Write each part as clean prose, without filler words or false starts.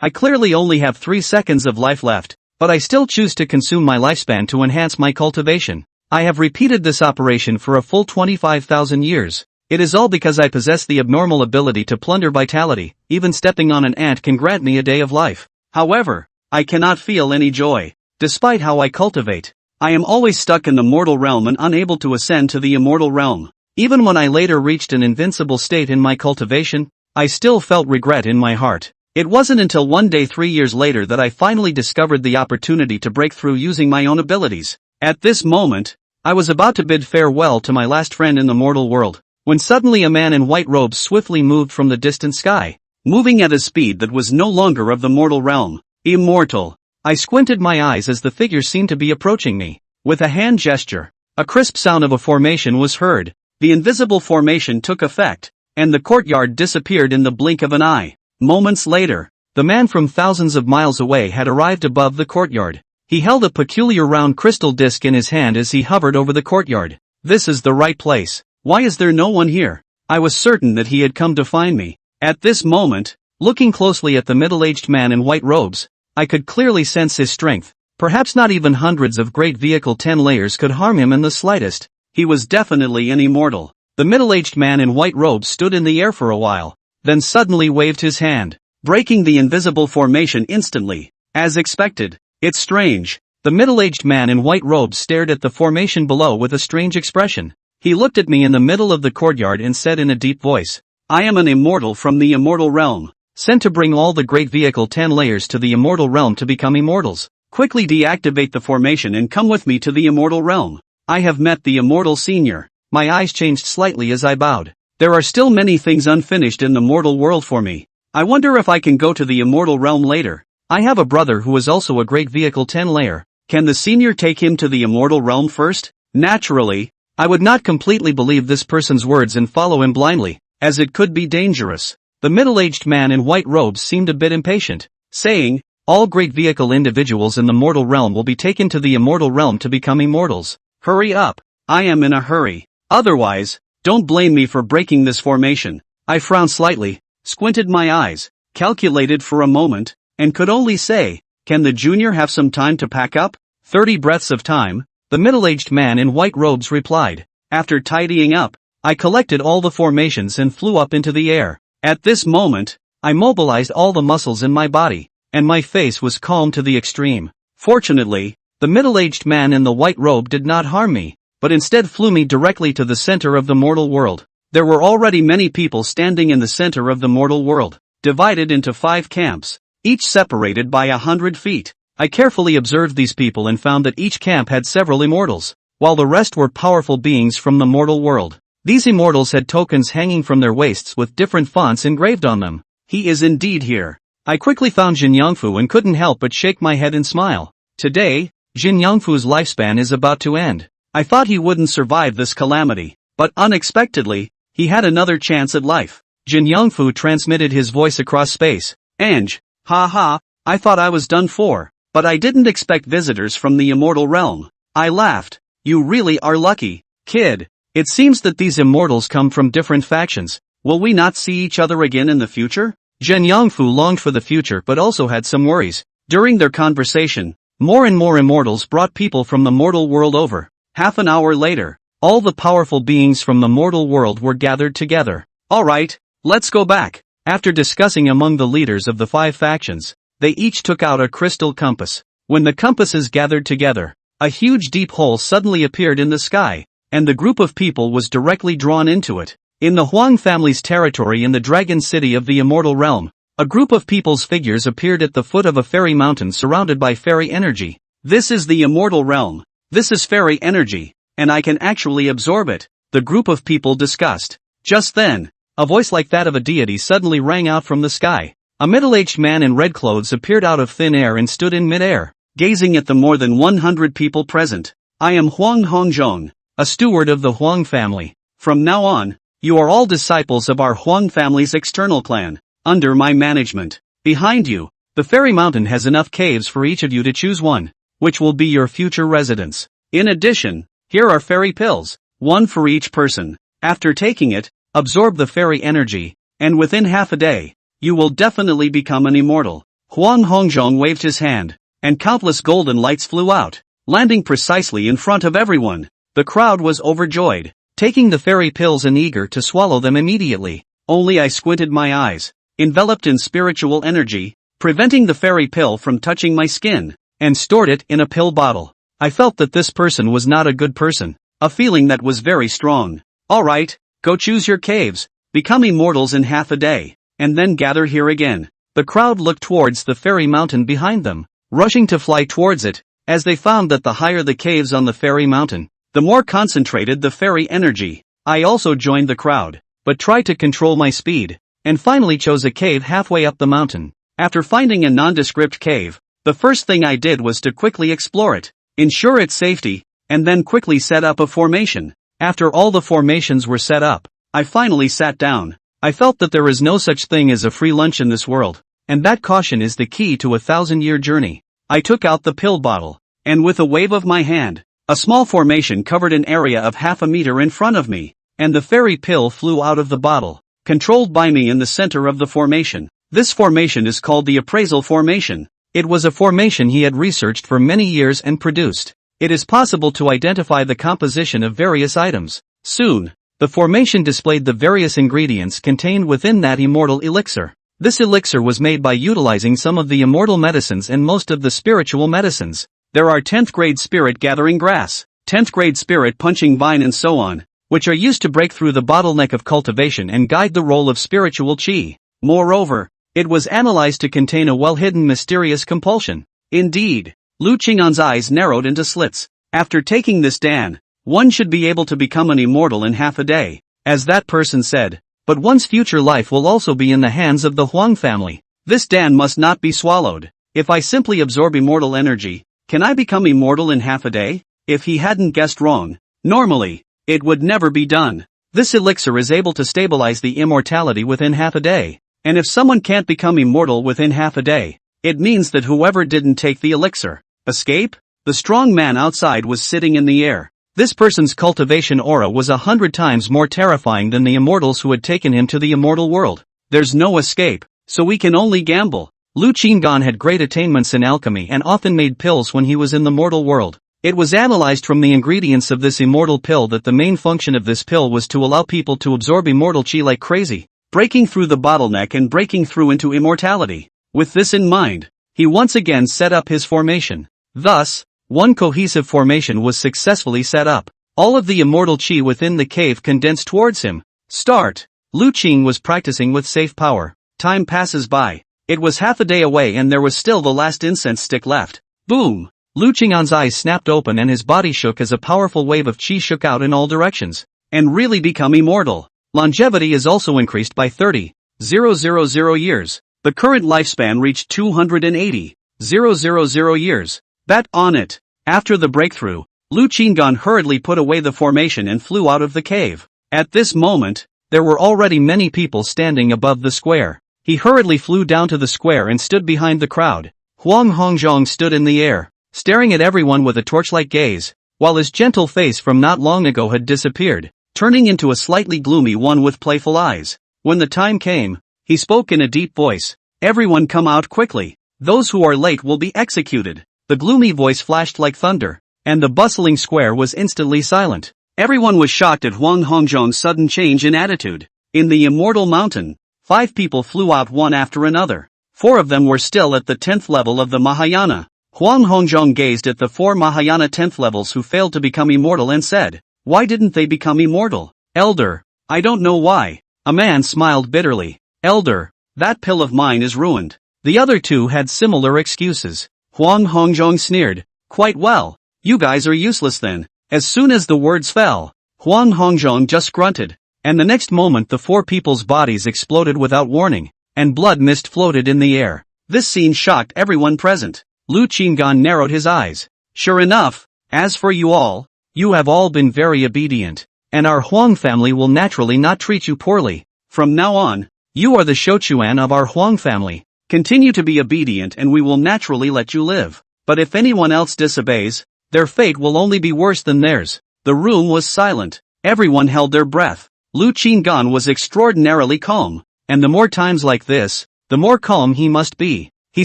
I clearly only have 3 seconds of life left, but I still choose to consume my lifespan to enhance my cultivation. I have repeated this operation for a full 25,000 years. It is all because I possess the abnormal ability to plunder vitality. Even stepping on an ant can grant me a day of life. However, I cannot feel any joy. Despite how I cultivate, I am always stuck in the mortal realm and unable to ascend to the immortal realm. Even when I later reached an invincible state in my cultivation, I still felt regret in my heart. It wasn't until one day 3 years later that I finally discovered the opportunity to break through using my own abilities. At this moment, I was about to bid farewell to my last friend in the mortal world, when suddenly a man in white robes swiftly moved from the distant sky, moving at a speed that was no longer of the mortal realm. Immortal. I squinted my eyes as the figure seemed to be approaching me. With a hand gesture, a crisp sound of a formation was heard. The invisible formation took effect, and the courtyard disappeared in the blink of an eye. Moments later, the man from thousands of miles away had arrived above the courtyard. He held a peculiar round crystal disc in his hand as he hovered over the courtyard. This is the right place. Why is there no one here? I was certain that he had come to find me. At this moment, looking closely at the middle-aged man in white robes, I could clearly sense his strength. Perhaps not even hundreds of great vehicle 10 layers could harm him in the slightest. He was definitely an immortal. The middle-aged man in white robes stood in the air for a while, then suddenly waved his hand, breaking the invisible formation instantly. As expected. It's strange. The middle-aged man in white robes stared at the formation below with a strange expression. He looked at me in the middle of the courtyard and said in a deep voice, "I am an immortal from the immortal realm, sent to bring all the great vehicle 10 layers to the immortal realm to become immortals. Quickly deactivate the formation and come with me to the immortal realm. I have met the immortal senior." My eyes changed slightly as I bowed. There are still many things unfinished in the mortal world for me. I wonder if I can go to the immortal realm later. I have a brother who is also a great vehicle 10 layer. Can the senior take him to the immortal realm first? Naturally, I would not completely believe this person's words and follow him blindly, as it could be dangerous. The middle-aged man in white robes seemed a bit impatient, saying, "All great vehicle individuals in the mortal realm will be taken to the immortal realm to become immortals. Hurry up. I am in a hurry. Otherwise, don't blame me for breaking this formation." I frowned slightly, squinted my eyes, calculated for a moment, and could only say, "Can the junior have some time to pack up?" 30 breaths of time, the middle-aged man in white robes replied. After tidying up, I collected all the formations and flew up into the air. At this moment, I mobilized all the muscles in my body, and my face was calm to the extreme. Fortunately, the middle-aged man in the white robe did not harm me, but instead flew me directly to the center of the mortal world. There were already many people standing in the center of the mortal world, divided into 5 camps, each separated by 100 feet. I carefully observed these people and found that each camp had several immortals, while the rest were powerful beings from the mortal world. These immortals had tokens hanging from their waists with different fonts engraved on them. He is indeed here. I quickly found Jin Yangfu and couldn't help but shake my head and smile. Today, Jin Yangfu's lifespan is about to end. I thought he wouldn't survive this calamity, but unexpectedly, he had another chance at life. Jin Yangfu transmitted his voice across space. "Ange, ha, I thought I was done for, but I didn't expect visitors from the immortal realm." I laughed. "You really are lucky, kid. It seems that these immortals come from different factions. Will we not see each other again in the future?" Jin Yangfu longed for the future but also had some worries. During their conversation, more and more immortals brought people from the mortal world over. Half an hour later, all the powerful beings from the mortal world were gathered together. "Alright, let's go back." After discussing among the leaders of the 5 factions, they each took out a crystal compass. When the compasses gathered together, a huge deep hole suddenly appeared in the sky, and the group of people was directly drawn into it. In the Huang family's territory in the Dragon City of the Immortal Realm, a group of people's figures appeared at the foot of a fairy mountain surrounded by fairy energy. "This is the Immortal Realm. This is fairy energy, and I can actually absorb it," the group of people discussed. Just then, a voice like that of a deity suddenly rang out from the sky. A middle-aged man in red clothes appeared out of thin air and stood in mid-air, gazing at the more than 100 people present. "I am Huang Hongzhong, a steward of the Huang family. From now on, you are all disciples of our Huang family's external clan, under my management. Behind you, the fairy mountain has enough caves for each of you to choose one, which will be your future residence. In addition, here are fairy pills, one for each person. After taking it, absorb the fairy energy, and within half a day, you will definitely become an immortal." Huang Hongzhong waved his hand, and countless golden lights flew out, landing precisely in front of everyone. The crowd was overjoyed, taking the fairy pills and eager to swallow them immediately. Only I squinted my eyes, enveloped in spiritual energy, preventing the fairy pill from touching my skin, and stored it in a pill bottle. I felt that this person was not a good person, a feeling that was very strong. Alright, go choose your caves, become immortals in half a day, and then gather here again. The crowd looked towards the fairy mountain behind them, rushing to fly towards it, as they found that the higher the caves on the fairy mountain, the more concentrated the fairy energy. I also joined the crowd, but tried to control my speed, and finally chose a cave halfway up the mountain. After finding a nondescript cave, the first thing I did was to quickly explore it, ensure its safety, and then quickly set up a formation. After all the formations were set up, I finally sat down. I felt that there is no such thing as a free lunch in this world, and that caution is the key to a 1,000-year journey. I took out the pill bottle, and with a wave of my hand, a small formation covered an area of half a meter in front of me, and the fairy pill flew out of the bottle, controlled by me in the center of the formation. This formation is called the appraisal formation. It was a formation he had researched for many years and produced. It is possible to identify the composition of various items. Soon, the formation displayed the various ingredients contained within that immortal elixir. This elixir was made by utilizing some of the immortal medicines and most of the spiritual medicines. There are 10th grade spirit gathering grass, 10th grade spirit punching vine and so on, which are used to break through the bottleneck of cultivation and guide the role of spiritual qi. Moreover, it was analyzed to contain a well-hidden mysterious compulsion. Indeed, Lu Qing'an's eyes narrowed into slits. After taking this dan, one should be able to become an immortal in half a day, as that person said, but one's future life will also be in the hands of the Huang family. This dan must not be swallowed. If I simply absorb immortal energy, can I become immortal in half a day? If he hadn't guessed wrong, normally, it would never be done. This elixir is able to stabilize the immortality within half a day, and if someone can't become immortal within half a day, it means that whoever didn't take the elixir, escape? The strong man outside was sitting in the air. This person's cultivation aura was 100 times more terrifying than the immortals who had taken him to the immortal world. There's no escape, so we can only gamble. Lu Qing'an had great attainments in alchemy and often made pills when he was in the mortal world. It was analyzed from the ingredients of this immortal pill that the main function of this pill was to allow people to absorb immortal qi like crazy, breaking through the bottleneck and breaking through into immortality. With this in mind, he once again set up his formation. Thus, one cohesive formation was successfully set up. All of the immortal qi within the cave condensed towards him. Start. Lu Qing was practicing with safe power. Time passes by. It was half a day away and there was still the last incense stick left. Boom! Lu Qing'an's eyes snapped open and his body shook as a powerful wave of qi shook out in all directions. And really become immortal. Longevity is also increased by 30,000 years. The current lifespan reached 280,000 years. Bet on it. After the breakthrough, Lu Qing'an hurriedly put away the formation and flew out of the cave. At this moment, there were already many people standing above the square. He hurriedly flew down to the square and stood behind the crowd. Huang Hongzhong stood in the air, staring at everyone with a torch-like gaze, while his gentle face from not long ago had disappeared, turning into a slightly gloomy one with playful eyes. When the time came, he spoke in a deep voice. Everyone come out quickly. Those who are late will be executed. The gloomy voice flashed like thunder, and the bustling square was instantly silent. Everyone was shocked at Huang Hongzhong's sudden change in attitude. In the immortal mountain, 5 people flew out one after another. 4 of them were still at the 10th level of the Mahayana. Huang Hongzhong gazed at the 4 Mahayana 10th levels who failed to become immortal and said, "Why didn't they become immortal?" "Elder, I don't know why." A man smiled bitterly. "Elder, that pill of mine is ruined." The other 2 had similar excuses. Huang Hongzhong sneered. "Quite well. You guys are useless then." As soon as the words fell, Huang Hongzhong just grunted, and the next moment the 4 people's bodies exploded without warning, and blood mist floated in the air. This scene shocked everyone present. Lu Qing'an narrowed his eyes. "Sure enough, as for you all, you have all been very obedient, and our Huang family will naturally not treat you poorly. From now on, you are the Shouquan of our Huang family. Continue to be obedient and we will naturally let you live. But if anyone else disobeys, their fate will only be worse than theirs." The room was silent. Everyone held their breath. Lu Qing'an was extraordinarily calm, and the more times like this, the more calm he must be. He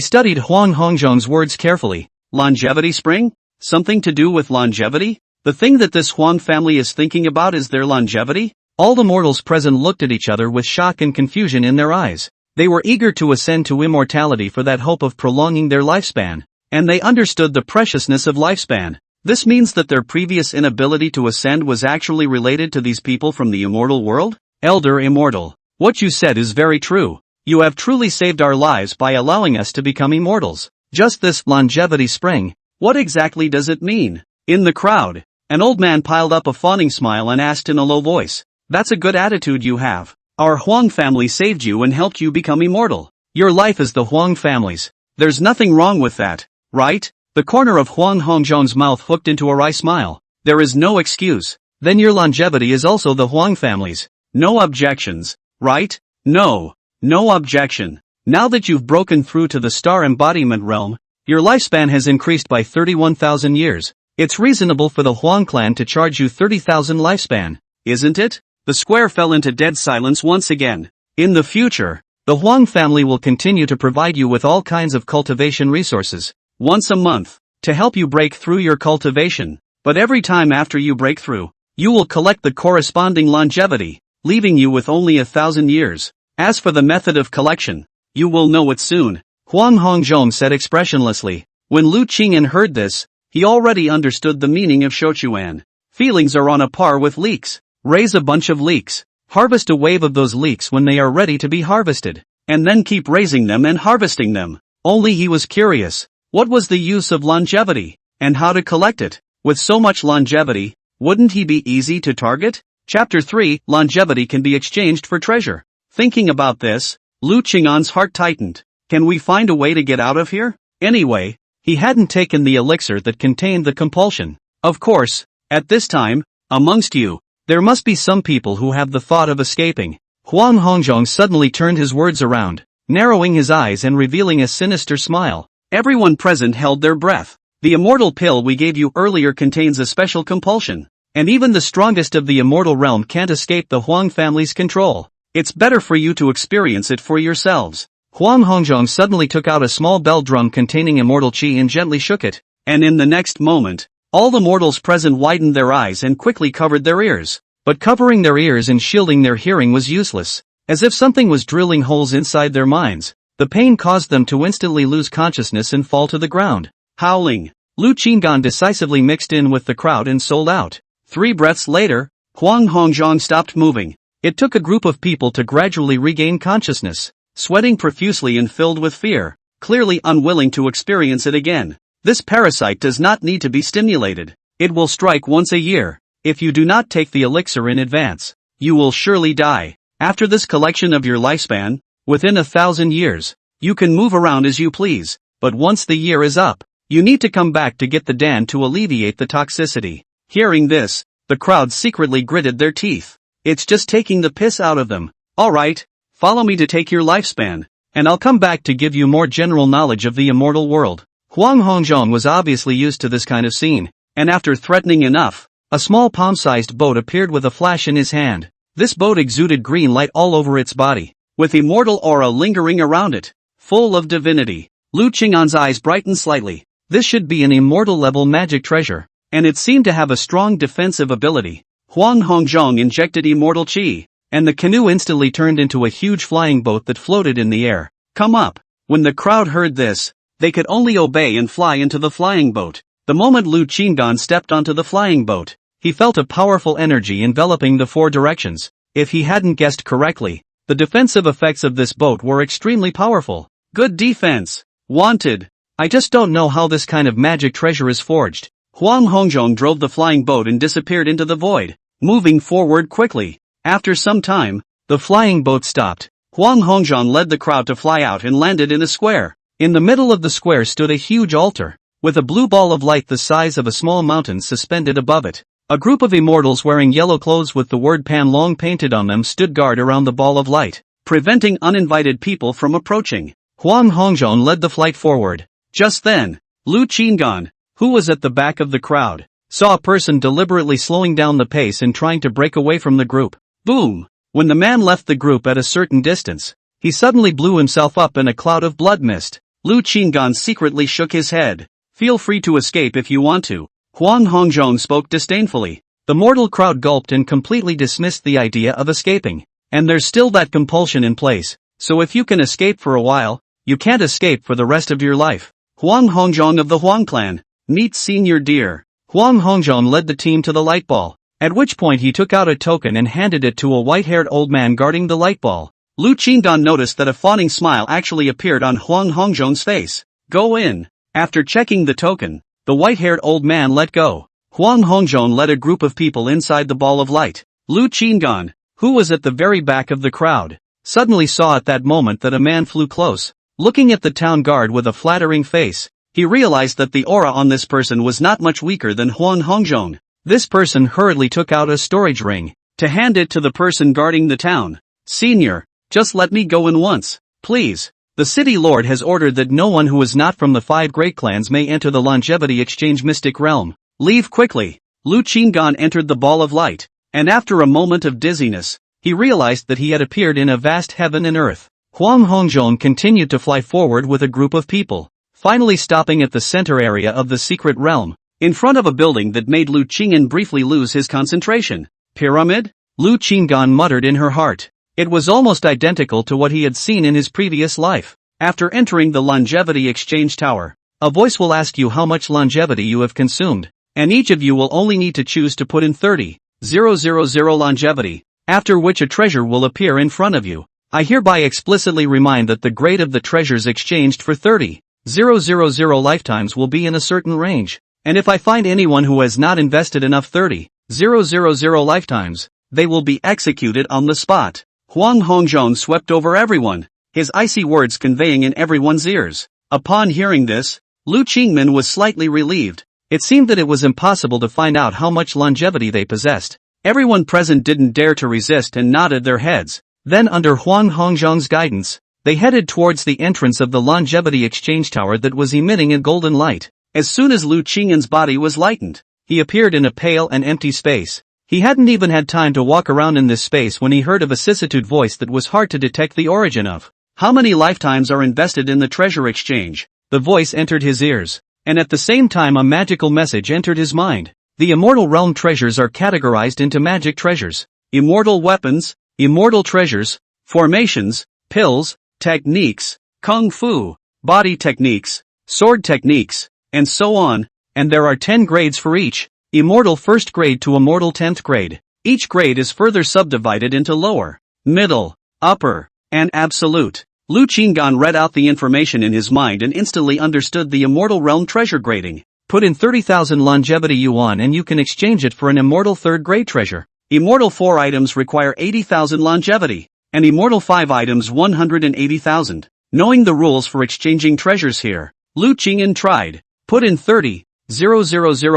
studied Huang Hongzhong's words carefully. Longevity spring? Something to do with longevity? The thing that this Huang family is thinking about is their longevity? All the mortals present looked at each other with shock and confusion in their eyes. They were eager to ascend to immortality for that hope of prolonging their lifespan. And they understood the preciousness of lifespan. This means that their previous inability to ascend was actually related to these people from the immortal world? Elder Immortal. What you said is very true. You have truly saved our lives by allowing us to become immortals. Just this longevity spring. What exactly does it mean? In the crowd, an old man piled up a fawning smile and asked in a low voice. That's a good attitude you have. Our Huang family saved you and helped you become immortal. Your life is the Huang family's. There's nothing wrong with that, right? The corner of Huang Hongzhong's mouth hooked into a wry smile. There is no excuse. Then your longevity is also the Huang family's. No objections, right? No objection. Now that you've broken through to the star embodiment realm, your lifespan has increased by 31,000 years. It's reasonable for the Huang clan to charge you 30,000 lifespan, isn't it? The square fell into dead silence once again. In the future, the Huang family will continue to provide you with all kinds of cultivation resources, once a month, to help you break through your cultivation. But every time after you break through, you will collect the corresponding longevity, leaving you with only 1,000 years. As for the method of collection, you will know it soon, Huang Hongzhong said expressionlessly. When Lu Qing'an heard this, he already understood the meaning of Shouquan. Feelings are on a par with leeks. Raise a bunch of leeks. Harvest a wave of those leeks when they are ready to be harvested. And then keep raising them and harvesting them. Only he was curious. What was the use of longevity? And how to collect it? With so much longevity, wouldn't he be easy to target? Chapter 3, Longevity can be exchanged for treasure. Thinking about this, Lu Qing'an's heart tightened. Can we find a way to get out of here? Anyway, he hadn't taken the elixir that contained the compulsion. Of course, at this time, amongst you, there must be some people who have the thought of escaping. Huang Hongzhong suddenly turned his words around, narrowing his eyes and revealing a sinister smile. Everyone present held their breath. The immortal pill we gave you earlier contains a special compulsion, and even the strongest of the immortal realm can't escape the Huang family's control. It's better for you to experience it for yourselves. Huang Hongzhong suddenly took out a small bell drum containing immortal qi and gently shook it, and in the next moment, all the mortals present widened their eyes and quickly covered their ears. But covering their ears and shielding their hearing was useless. As if something was drilling holes inside their minds, the pain caused them to instantly lose consciousness and fall to the ground. Howling, Lu Qing'an decisively mixed in with the crowd and sold out. 3 breaths later, Huang Hongzhong stopped moving. It took a group of people to gradually regain consciousness, sweating profusely and filled with fear, clearly unwilling to experience it again. This parasite does not need to be stimulated. It will strike once a year. If you do not take the elixir in advance, you will surely die. After this collection of your lifespan, within 1,000 years, you can move around as you please, but once the year is up, you need to come back to get the Dan to alleviate the toxicity. Hearing this, the crowd secretly gritted their teeth. It's just taking the piss out of them. Alright, follow me to take your lifespan, and I'll come back to give you more general knowledge of the immortal world. Huang Hongzhong was obviously used to this kind of scene, and after threatening enough, a small palm-sized boat appeared with a flash in his hand. This boat exuded green light all over its body, with immortal aura lingering around it, full of divinity. Lu Qing'an's eyes brightened slightly. This should be an immortal-level magic treasure, and it seemed to have a strong defensive ability. Huang Hongzhong injected immortal qi, and the canoe instantly turned into a huge flying boat that floated in the air. Come up! When the crowd heard this, they could only obey and fly into the flying boat. The moment Lu Qing'an stepped onto the flying boat, he felt a powerful energy enveloping the 4 directions. If he hadn't guessed correctly, the defensive effects of this boat were extremely powerful. Good defense. Wanted. I just don't know how this kind of magic treasure is forged. Huang Hongzhong drove the flying boat and disappeared into the void, moving forward quickly. After some time, the flying boat stopped. Huang Hongzhong led the crowd to fly out and landed in a square. In the middle of the square stood a huge altar, with a blue ball of light the size of a small mountain suspended above it. A group of immortals wearing yellow clothes with the word Pan Long painted on them stood guard around the ball of light, preventing uninvited people from approaching. Huang Hongzhong led the flight forward. Just then, Lu Qing'an, who was at the back of the crowd, saw a person deliberately slowing down the pace and trying to break away from the group. Boom! When the man left the group at a certain distance, he suddenly blew himself up in a cloud of blood mist. Lu Qinggan secretly shook his head. Feel free to escape if you want to. Huang Hongzhong spoke disdainfully. The mortal crowd gulped and completely dismissed the idea of escaping. And there's still that compulsion in place, so if you can escape for a while, you can't escape for the rest of your life. Huang Hongzhong of the Huang clan. Meet Senior Deer. Huang Hongzhong led the team to the light ball, at which point he took out a token and handed it to a white-haired old man guarding the light ball. Lu Qingdan noticed that a fawning smile actually appeared on Huang Hongzhong's face. Go in. After checking the token, the white-haired old man let go. Huang Hongzhong led a group of people inside the ball of light. Lu Qingdan, who was at the very back of the crowd, suddenly saw at that moment that a man flew close. Looking at the town guard with a flattering face, he realized that the aura on this person was not much weaker than Huang Hongzhong. This person hurriedly took out a storage ring, to hand it to the person guarding the town. Senior, just let me go in once, please. The city lord has ordered that no one who is not from the 5 great clans may enter the longevity exchange mystic realm. Leave quickly. Lu Qinggan entered the ball of light, and after a moment of dizziness, he realized that he had appeared in a vast heaven and earth. Huang Hongzhong continued to fly forward with a group of people, finally stopping at the center area of the secret realm, in front of a building that made Lu Qinggan briefly lose his concentration. Pyramid? Lu Qinggan muttered in her heart. It was almost identical to what he had seen in his previous life. After entering the longevity exchange tower, a voice will ask you how much longevity you have consumed, and each of you will only need to choose to put in 30,000 longevity, after which a treasure will appear in front of you. I hereby explicitly remind that the grade of the treasures exchanged for 30,000 lifetimes will be in a certain range, and if I find anyone who has not invested enough 30,000 lifetimes, they will be executed on the spot. Huang Hongzhong swept over everyone, his icy words conveying in everyone's ears. Upon hearing this, Lu Qingmin was slightly relieved. It seemed that it was impossible to find out how much longevity they possessed. Everyone present didn't dare to resist and nodded their heads. Then under Huang Hongzhong's guidance, they headed towards the entrance of the longevity exchange tower that was emitting a golden light. As soon as Lu Qingmin's body was lightened, he appeared in a pale and empty space. He hadn't even had time to walk around in this space when he heard a vicissitude voice that was hard to detect the origin of. How many lifetimes are invested in the treasure exchange? The voice entered his ears, and at the same time a magical message entered his mind. The immortal realm treasures are categorized into magic treasures, immortal weapons, immortal treasures, formations, pills, techniques, kung fu, body techniques, sword techniques, and so on, and there are 10 grades for each. Immortal 1st grade to immortal 10th grade. Each grade is further subdivided into lower, middle, upper, and absolute. Lu Qinggan read out the information in his mind and instantly understood the immortal realm treasure grading. Put in 30,000 longevity yuan and you can exchange it for an immortal 3rd grade treasure. Immortal 4 items require 80,000 longevity, and immortal 5 items 180,000. Knowing the rules for exchanging treasures here, Lu Qinggan tried. Put in 30,000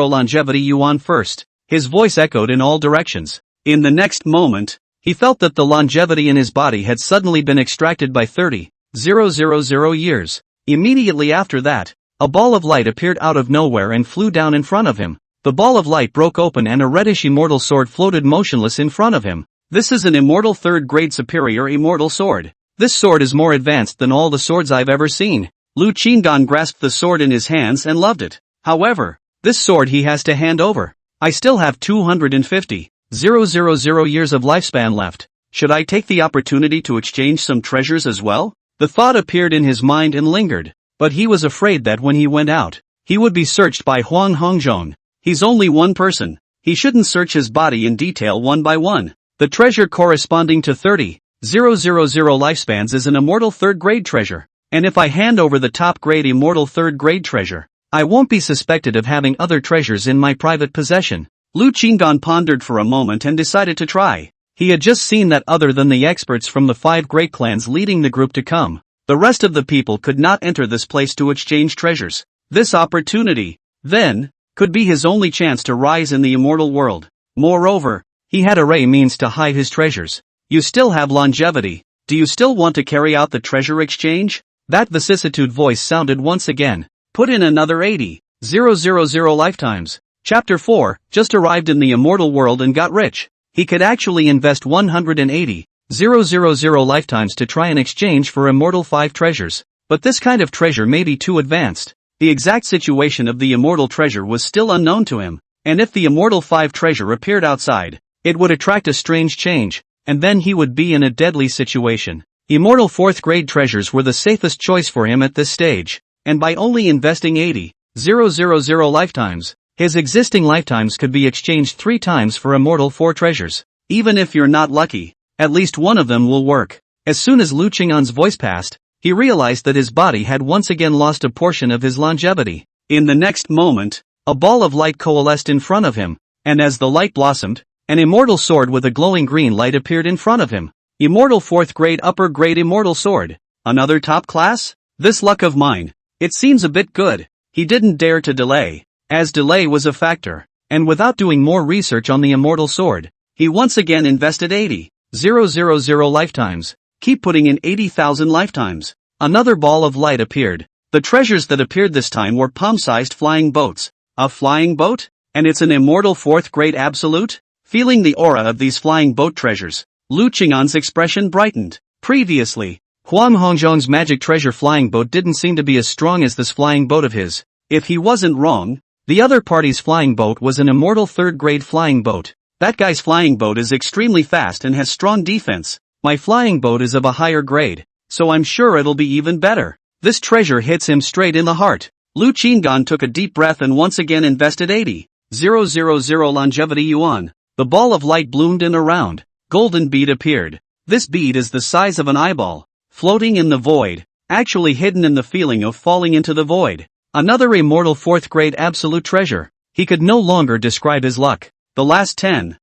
longevity yuan first. His voice echoed in all directions. In the next moment, he felt that the longevity in his body had suddenly been extracted by 30,000 years. Immediately after that, a ball of light appeared out of nowhere and flew down in front of him. The ball of light broke open and a reddish immortal sword floated motionless in front of him. This is an immortal 3rd grade superior immortal sword. This sword is more advanced than all the swords I've ever seen. Lu Qinggan grasped the sword in his hands and loved it. However, this sword he has to hand over. I still have 250,000 years of lifespan left. Should I take the opportunity to exchange some treasures as well? The thought appeared in his mind and lingered, but he was afraid that when he went out, he would be searched by Huang Hongzhong. He's only one person. He shouldn't search his body in detail one by one. The treasure corresponding to 30,000 lifespans is an immortal 3rd grade treasure. And if I hand over the top grade immortal 3rd grade treasure, I won't be suspected of having other treasures in my private possession. Lu Qinggan pondered for a moment and decided to try. He had just seen that other than the experts from the 5 great clans leading the group to come, the rest of the people could not enter this place to exchange treasures. This opportunity, then, could be his only chance to rise in the immortal world. Moreover, he had array means to hide his treasures. You still have longevity. Do you still want to carry out the treasure exchange? That vicissitude voice sounded once again. Put in another 80,000 lifetimes. Chapter 4, just arrived in the immortal world and got rich. He could actually invest 180,000 lifetimes to try and exchange for immortal 5 treasures. but this kind of treasure may be too advanced. The exact situation of the immortal treasure was still unknown to him, and if the immortal 5 treasure appeared outside, it would attract a strange change, and then he would be in a deadly situation. Immortal 4th grade treasures were the safest choice for him at this stage, and by only investing 80,000 lifetimes, his existing lifetimes could be exchanged 3 times for immortal 4 treasures. Even if you're not lucky, at least one of them will work. As soon as Lu Qing'an's voice passed, he realized that his body had once again lost a portion of his longevity. In the next moment, a ball of light coalesced in front of him, and as the light blossomed, an immortal sword with a glowing green light appeared in front of him. Immortal 4th grade upper grade immortal sword. Another top class? This luck of mine. It seems a bit good. He didn't dare to delay, as delay was a factor, and without doing more research on the immortal sword, he once again invested 80,000 lifetimes. Keep putting in 80,000 lifetimes. Another ball of light appeared. The treasures that appeared this time were palm-sized flying boats. A flying boat? And it's an immortal 4th grade absolute? Feeling the aura of these flying boat treasures, Lu Qing'an's expression brightened. Previously, Huang Hongzhong's magic treasure flying boat didn't seem to be as strong as this flying boat of his. If he wasn't wrong, the other party's flying boat was an immortal 3rd grade flying boat. That guy's flying boat is extremely fast and has strong defense. My flying boat is of a higher grade, so I'm sure it'll be even better. This treasure hits him straight in the heart. Lu Qing'an took a deep breath and once again invested 80,000 longevity yuan. The ball of light bloomed in a round, golden bead appeared. This bead is the size of an eyeball, floating in the void, actually hidden in the feeling of falling into the void. Another immortal 4th grade absolute treasure. He could no longer describe his luck. The last 10,000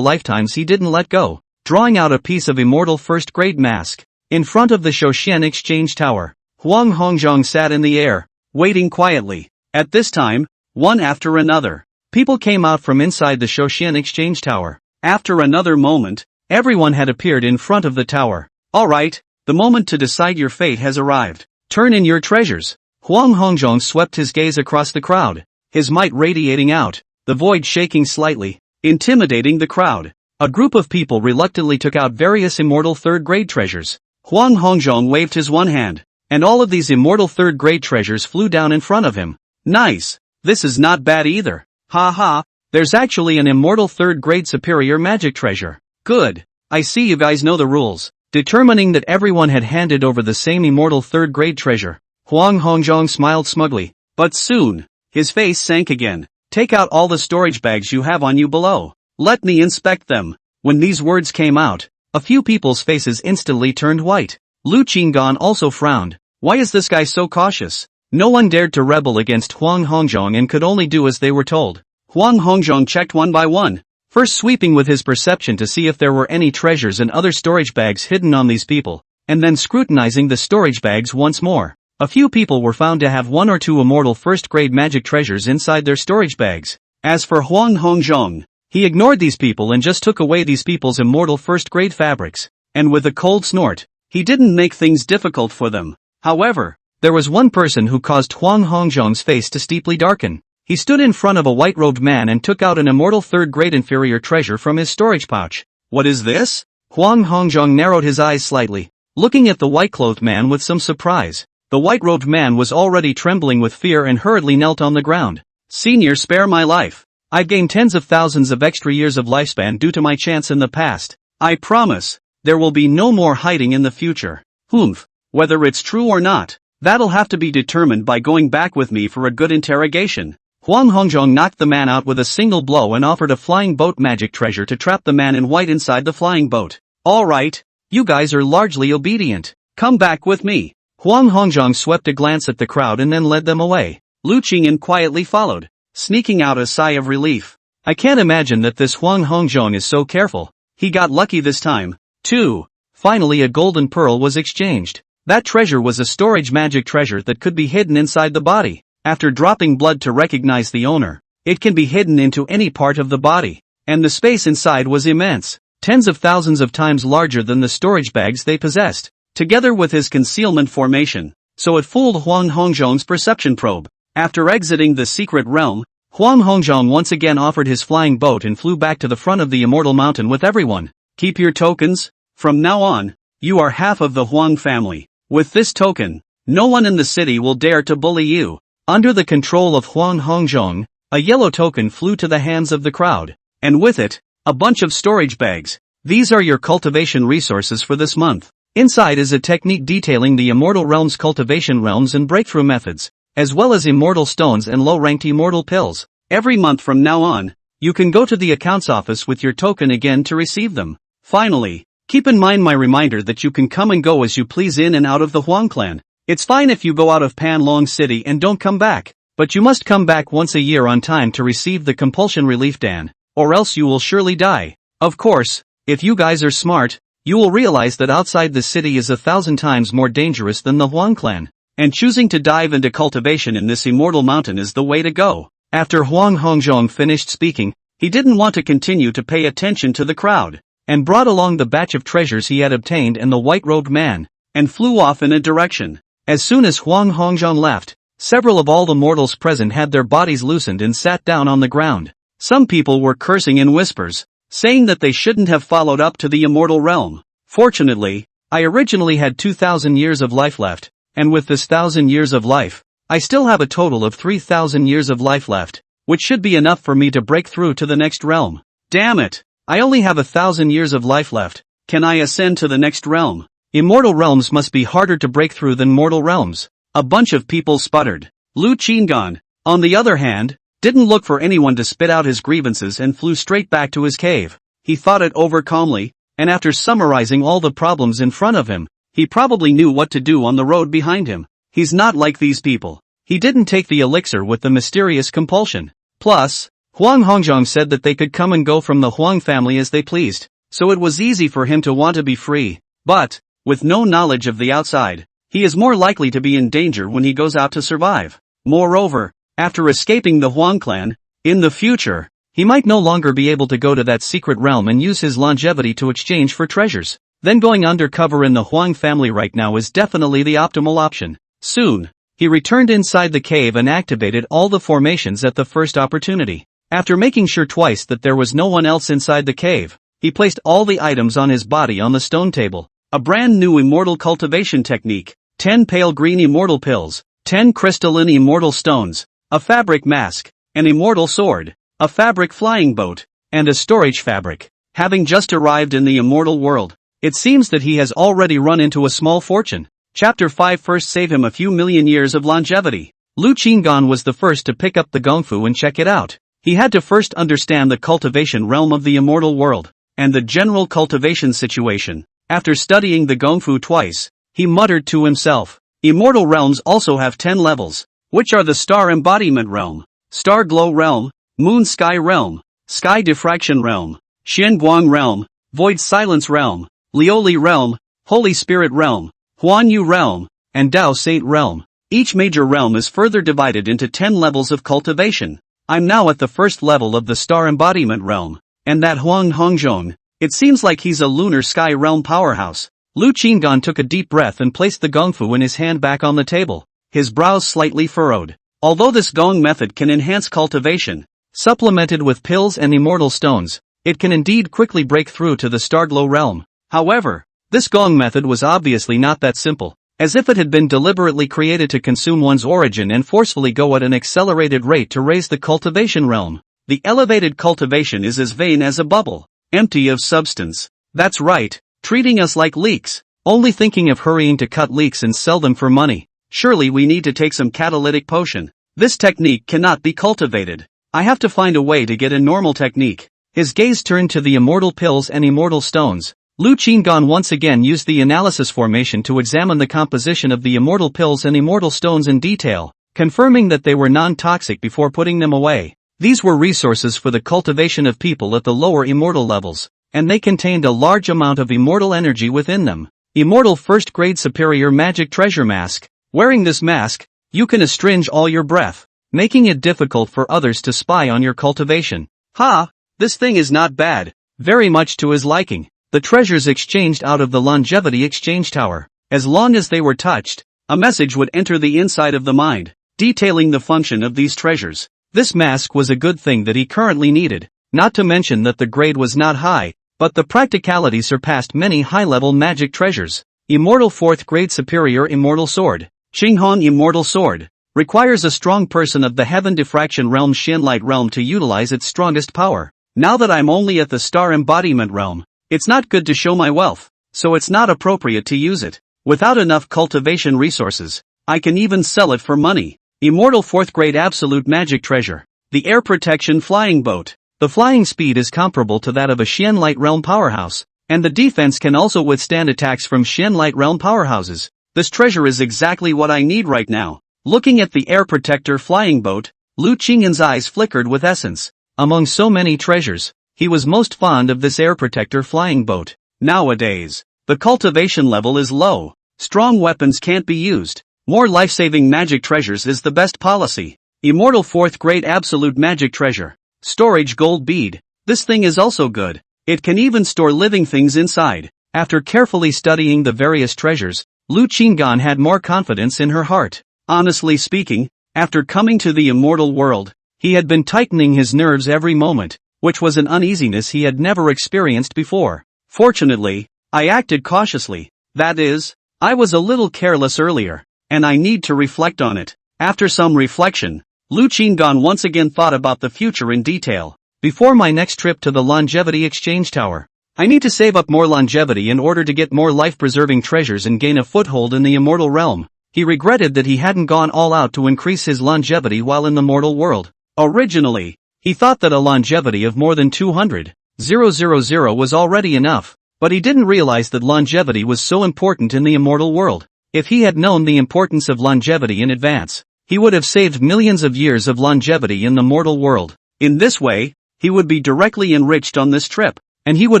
lifetimes he didn't let go, drawing out a piece of immortal 1st grade mask. In front of the Shouquan exchange tower, Huang Hongzhong sat in the air, waiting quietly. At this time, one after another, people came out from inside the Shouquan exchange tower. After another moment, everyone had appeared in front of the tower. Alright, the moment to decide your fate has arrived. Turn in your treasures. Huang Hongzhong swept his gaze across the crowd, his might radiating out, the void shaking slightly, intimidating the crowd. A group of people reluctantly took out various immortal 3rd grade treasures. Huang Hongzhong waved his one hand, and all of these immortal 3rd grade treasures flew down in front of him. Nice. This is not bad either. Ha ha, there's actually an immortal 3rd grade superior magic treasure. Good. I see you guys know the rules. Determining that everyone had handed over the same immortal 3rd grade treasure, Huang Hongzhong smiled smugly, but soon, his face sank again. Take out all the storage bags you have on you below. Let me inspect them. When these words came out, a few people's faces instantly turned white. Lu Qing'an also frowned. Why is this guy so cautious? No one dared to rebel against Huang Hongzhong and could only do as they were told. Huang Hongzhong checked one by one, first sweeping with his perception to see if there were any treasures and other storage bags hidden on these people, and then scrutinizing the storage bags once more. A few people were found to have 1 or 2 immortal 1st grade magic treasures inside their storage bags. As for Huang Hongzhong, he ignored these people and just took away these people's immortal 1st grade fabrics, and with a cold snort, he didn't make things difficult for them. However, there was one person who caused Huang Hongzhong's face to steeply darken. He stood in front of a white-robed man and took out an immortal 3rd grade inferior treasure from his storage pouch. What is this? Huang Hongzhong narrowed his eyes slightly, looking at the white-clothed man with some surprise. The white-robed man was already trembling with fear and hurriedly knelt on the ground. Senior, spare my life. I've gained tens of thousands of extra years of lifespan due to my chance in the past. I promise, there will be no more hiding in the future. Humph. Whether it's true or not, that'll have to be determined by going back with me for a good interrogation. Huang Hongzhong knocked the man out with a single blow and offered a flying boat magic treasure to trap the man in white inside the flying boat. Alright, you guys are largely obedient. Come back with me. Huang Hongzhong swept a glance at the crowd and then led them away. Lu Qing'an quietly followed, sneaking out a sigh of relief. I can't imagine that this Huang Hongzhong is so careful. He got lucky this time, too. Finally a golden pearl was exchanged. That treasure was a storage magic treasure that could be hidden inside the body. After dropping blood to recognize the owner, it can be hidden into any part of the body. And the space inside was immense, tens of thousands of times larger than the storage bags they possessed, together with his concealment formation. So it fooled Huang Hongzhong's perception probe. After exiting the secret realm, Huang Hongzhong once again offered his flying boat and flew back to the front of the immortal mountain with everyone. Keep your tokens. From now on, you are half of the Huang family. With this token, no one in the city will dare to bully you. Under the control of Huang Hongzhong, a yellow token flew to the hands of the crowd, and with it, a bunch of storage bags. These are your cultivation resources for this month. Inside is a technique detailing the immortal realms cultivation realms and breakthrough methods, as well as immortal stones and low-ranked immortal pills. Every month from now on, you can go to the accounts office with your token again to receive them. Finally, keep in mind my reminder that you can come and go as you please in and out of the Huang clan. It's fine if you go out of Panlong City and don't come back, but you must come back once a year on time to receive the compulsion relief Dan, or else you will surely die. Of course, if you guys are smart, you will realize that outside the city is 1,000 times more dangerous than the Huang clan, and choosing to dive into cultivation in this immortal mountain is the way to go. After Huang Hongzhong finished speaking, he didn't want to continue to pay attention to the crowd, and brought along the batch of treasures he had obtained and the white-robed man, and flew off in a direction. As soon as Huang Hongzhong left, several of all the mortals present had their bodies loosened and sat down on the ground. Some people were cursing in whispers, saying that they shouldn't have followed up to the immortal realm. Fortunately, I originally had 2,000 years of life left, and with this 1,000 years of life, I still have a total of 3,000 years of life left, which should be enough for me to break through to the next realm. Damn it! I only have 1,000 years of life left. Can I ascend to the next realm? Immortal realms must be harder to break through than mortal realms. A bunch of people sputtered. Lu Qingan, on the other hand, didn't look for anyone to spit out his grievances and flew straight back to his cave. He thought it over calmly, and after summarizing all the problems in front of him, he probably knew what to do on the road behind him. He's not like these people. He didn't take the elixir with the mysterious compulsion. Plus, Huang Hongzhong said that they could come and go from the Huang family as they pleased, so it was easy for him to want to be free. But, with no knowledge of the outside, he is more likely to be in danger when he goes out to survive. Moreover, after escaping the Huang clan, in the future, he might no longer be able to go to that secret realm and use his longevity to exchange for treasures. Then going undercover in the Huang family right now is definitely the optimal option. Soon, he returned inside the cave and activated all the formations at the first opportunity. After making sure twice that there was no one else inside the cave, he placed all the items on his body on the stone table. A brand new immortal cultivation technique, 10 pale green immortal pills, 10 crystalline immortal stones, a fabric mask, an immortal sword, a fabric flying boat, and a storage fabric. Having just arrived in the immortal world, it seems that he has already run into a small fortune. Chapter 5 first save him a few million years of longevity. Lu Qingan was the first to pick up the gongfu and check it out. He had to first understand the cultivation realm of the immortal world, and the general cultivation situation. After studying the gongfu twice, he muttered to himself, immortal realms also have 10 levels, which are the star embodiment realm, star glow realm, moon sky realm, sky diffraction realm, Xianguang realm, void silence realm, Lioli realm, holy spirit realm, Huanyu realm, and Dao saint realm. Each major realm is further divided into 10 levels of cultivation. I'm now at the first level of the star embodiment realm, and that Huang Hongzhong, it seems like he's a lunar sky realm powerhouse. Lu Qingan took a deep breath and placed the gongfu in his hand back on the table, his brows slightly furrowed. Although this gong method can enhance cultivation, supplemented with pills and immortal stones, it can indeed quickly break through to the starglow realm. However, this gong method was obviously not that simple, as if it had been deliberately created to consume one's origin and forcefully go at an accelerated rate to raise the cultivation realm. The elevated cultivation is as vain as a bubble, empty of substance. That's right, treating us like leeks, only thinking of hurrying to cut leeks and sell them for money. Surely we need to take some catalytic potion. This technique cannot be cultivated. I have to find a way to get a normal technique. His gaze turned to the immortal pills and immortal stones. Lu Qingan once again used the analysis formation to examine the composition of the immortal pills and immortal stones in detail, confirming that they were non-toxic before putting them away. These were resources for the cultivation of people at the lower immortal levels, and they contained a large amount of immortal energy within them. Immortal first-grade superior magic treasure mask. Wearing this mask, you can astringe all your breath, making it difficult for others to spy on your cultivation. Ha! This thing is not bad, very much to his liking. The treasures exchanged out of the longevity exchange tower. As long as they were touched, a message would enter the inside of the mind, detailing the function of these treasures. This mask was a good thing that he currently needed, not to mention that the grade was not high, but the practicality surpassed many high-level magic treasures. Immortal 4th Grade Superior Immortal Sword. Huang Immortal Sword. Requires a strong person of the Heaven Diffraction Realm Shin Light Realm to utilize its strongest power. Now that I'm only at the Star Embodiment Realm, it's not good to show my wealth, so it's not appropriate to use it. Without enough cultivation resources, I can even sell it for money. Immortal 4th Grade Absolute Magic Treasure. The Air Protection Flying Boat. The flying speed is comparable to that of a Shin Light Realm powerhouse, and the defense can also withstand attacks from Shin Light Realm powerhouses. This treasure is exactly what I need right now. Looking at the Air Protector Flying Boat, Lu Qingyan's eyes flickered with essence. Among so many treasures, he was most fond of this Air Protector Flying Boat. Nowadays, the cultivation level is low. Strong weapons can't be used. More life-saving magic treasures is the best policy. Immortal 4th Grade Absolute Magic Treasure. Storage Gold Bead. This thing is also good. It can even store living things inside. After carefully studying the various treasures, Lu Qingyan had more confidence in her heart. Honestly speaking, after coming to the immortal world, he had been tightening his nerves every moment, which was an uneasiness he had never experienced before. Fortunately, I acted cautiously. That is, I was a little careless earlier, and I need to reflect on it. After some reflection, Lu Qingyan once again thought about the future in detail. Before my next trip to the Longevity Exchange Tower, I need to save up more longevity in order to get more life-preserving treasures and gain a foothold in the immortal realm. He regretted that he hadn't gone all out to increase his longevity while in the mortal world. Originally, he thought that a longevity of more than 200,000 was already enough, but he didn't realize that longevity was so important in the immortal world. If he had known the importance of longevity in advance, he would have saved millions of years of longevity in the mortal world. In this way, he would be directly enriched on this trip, and he would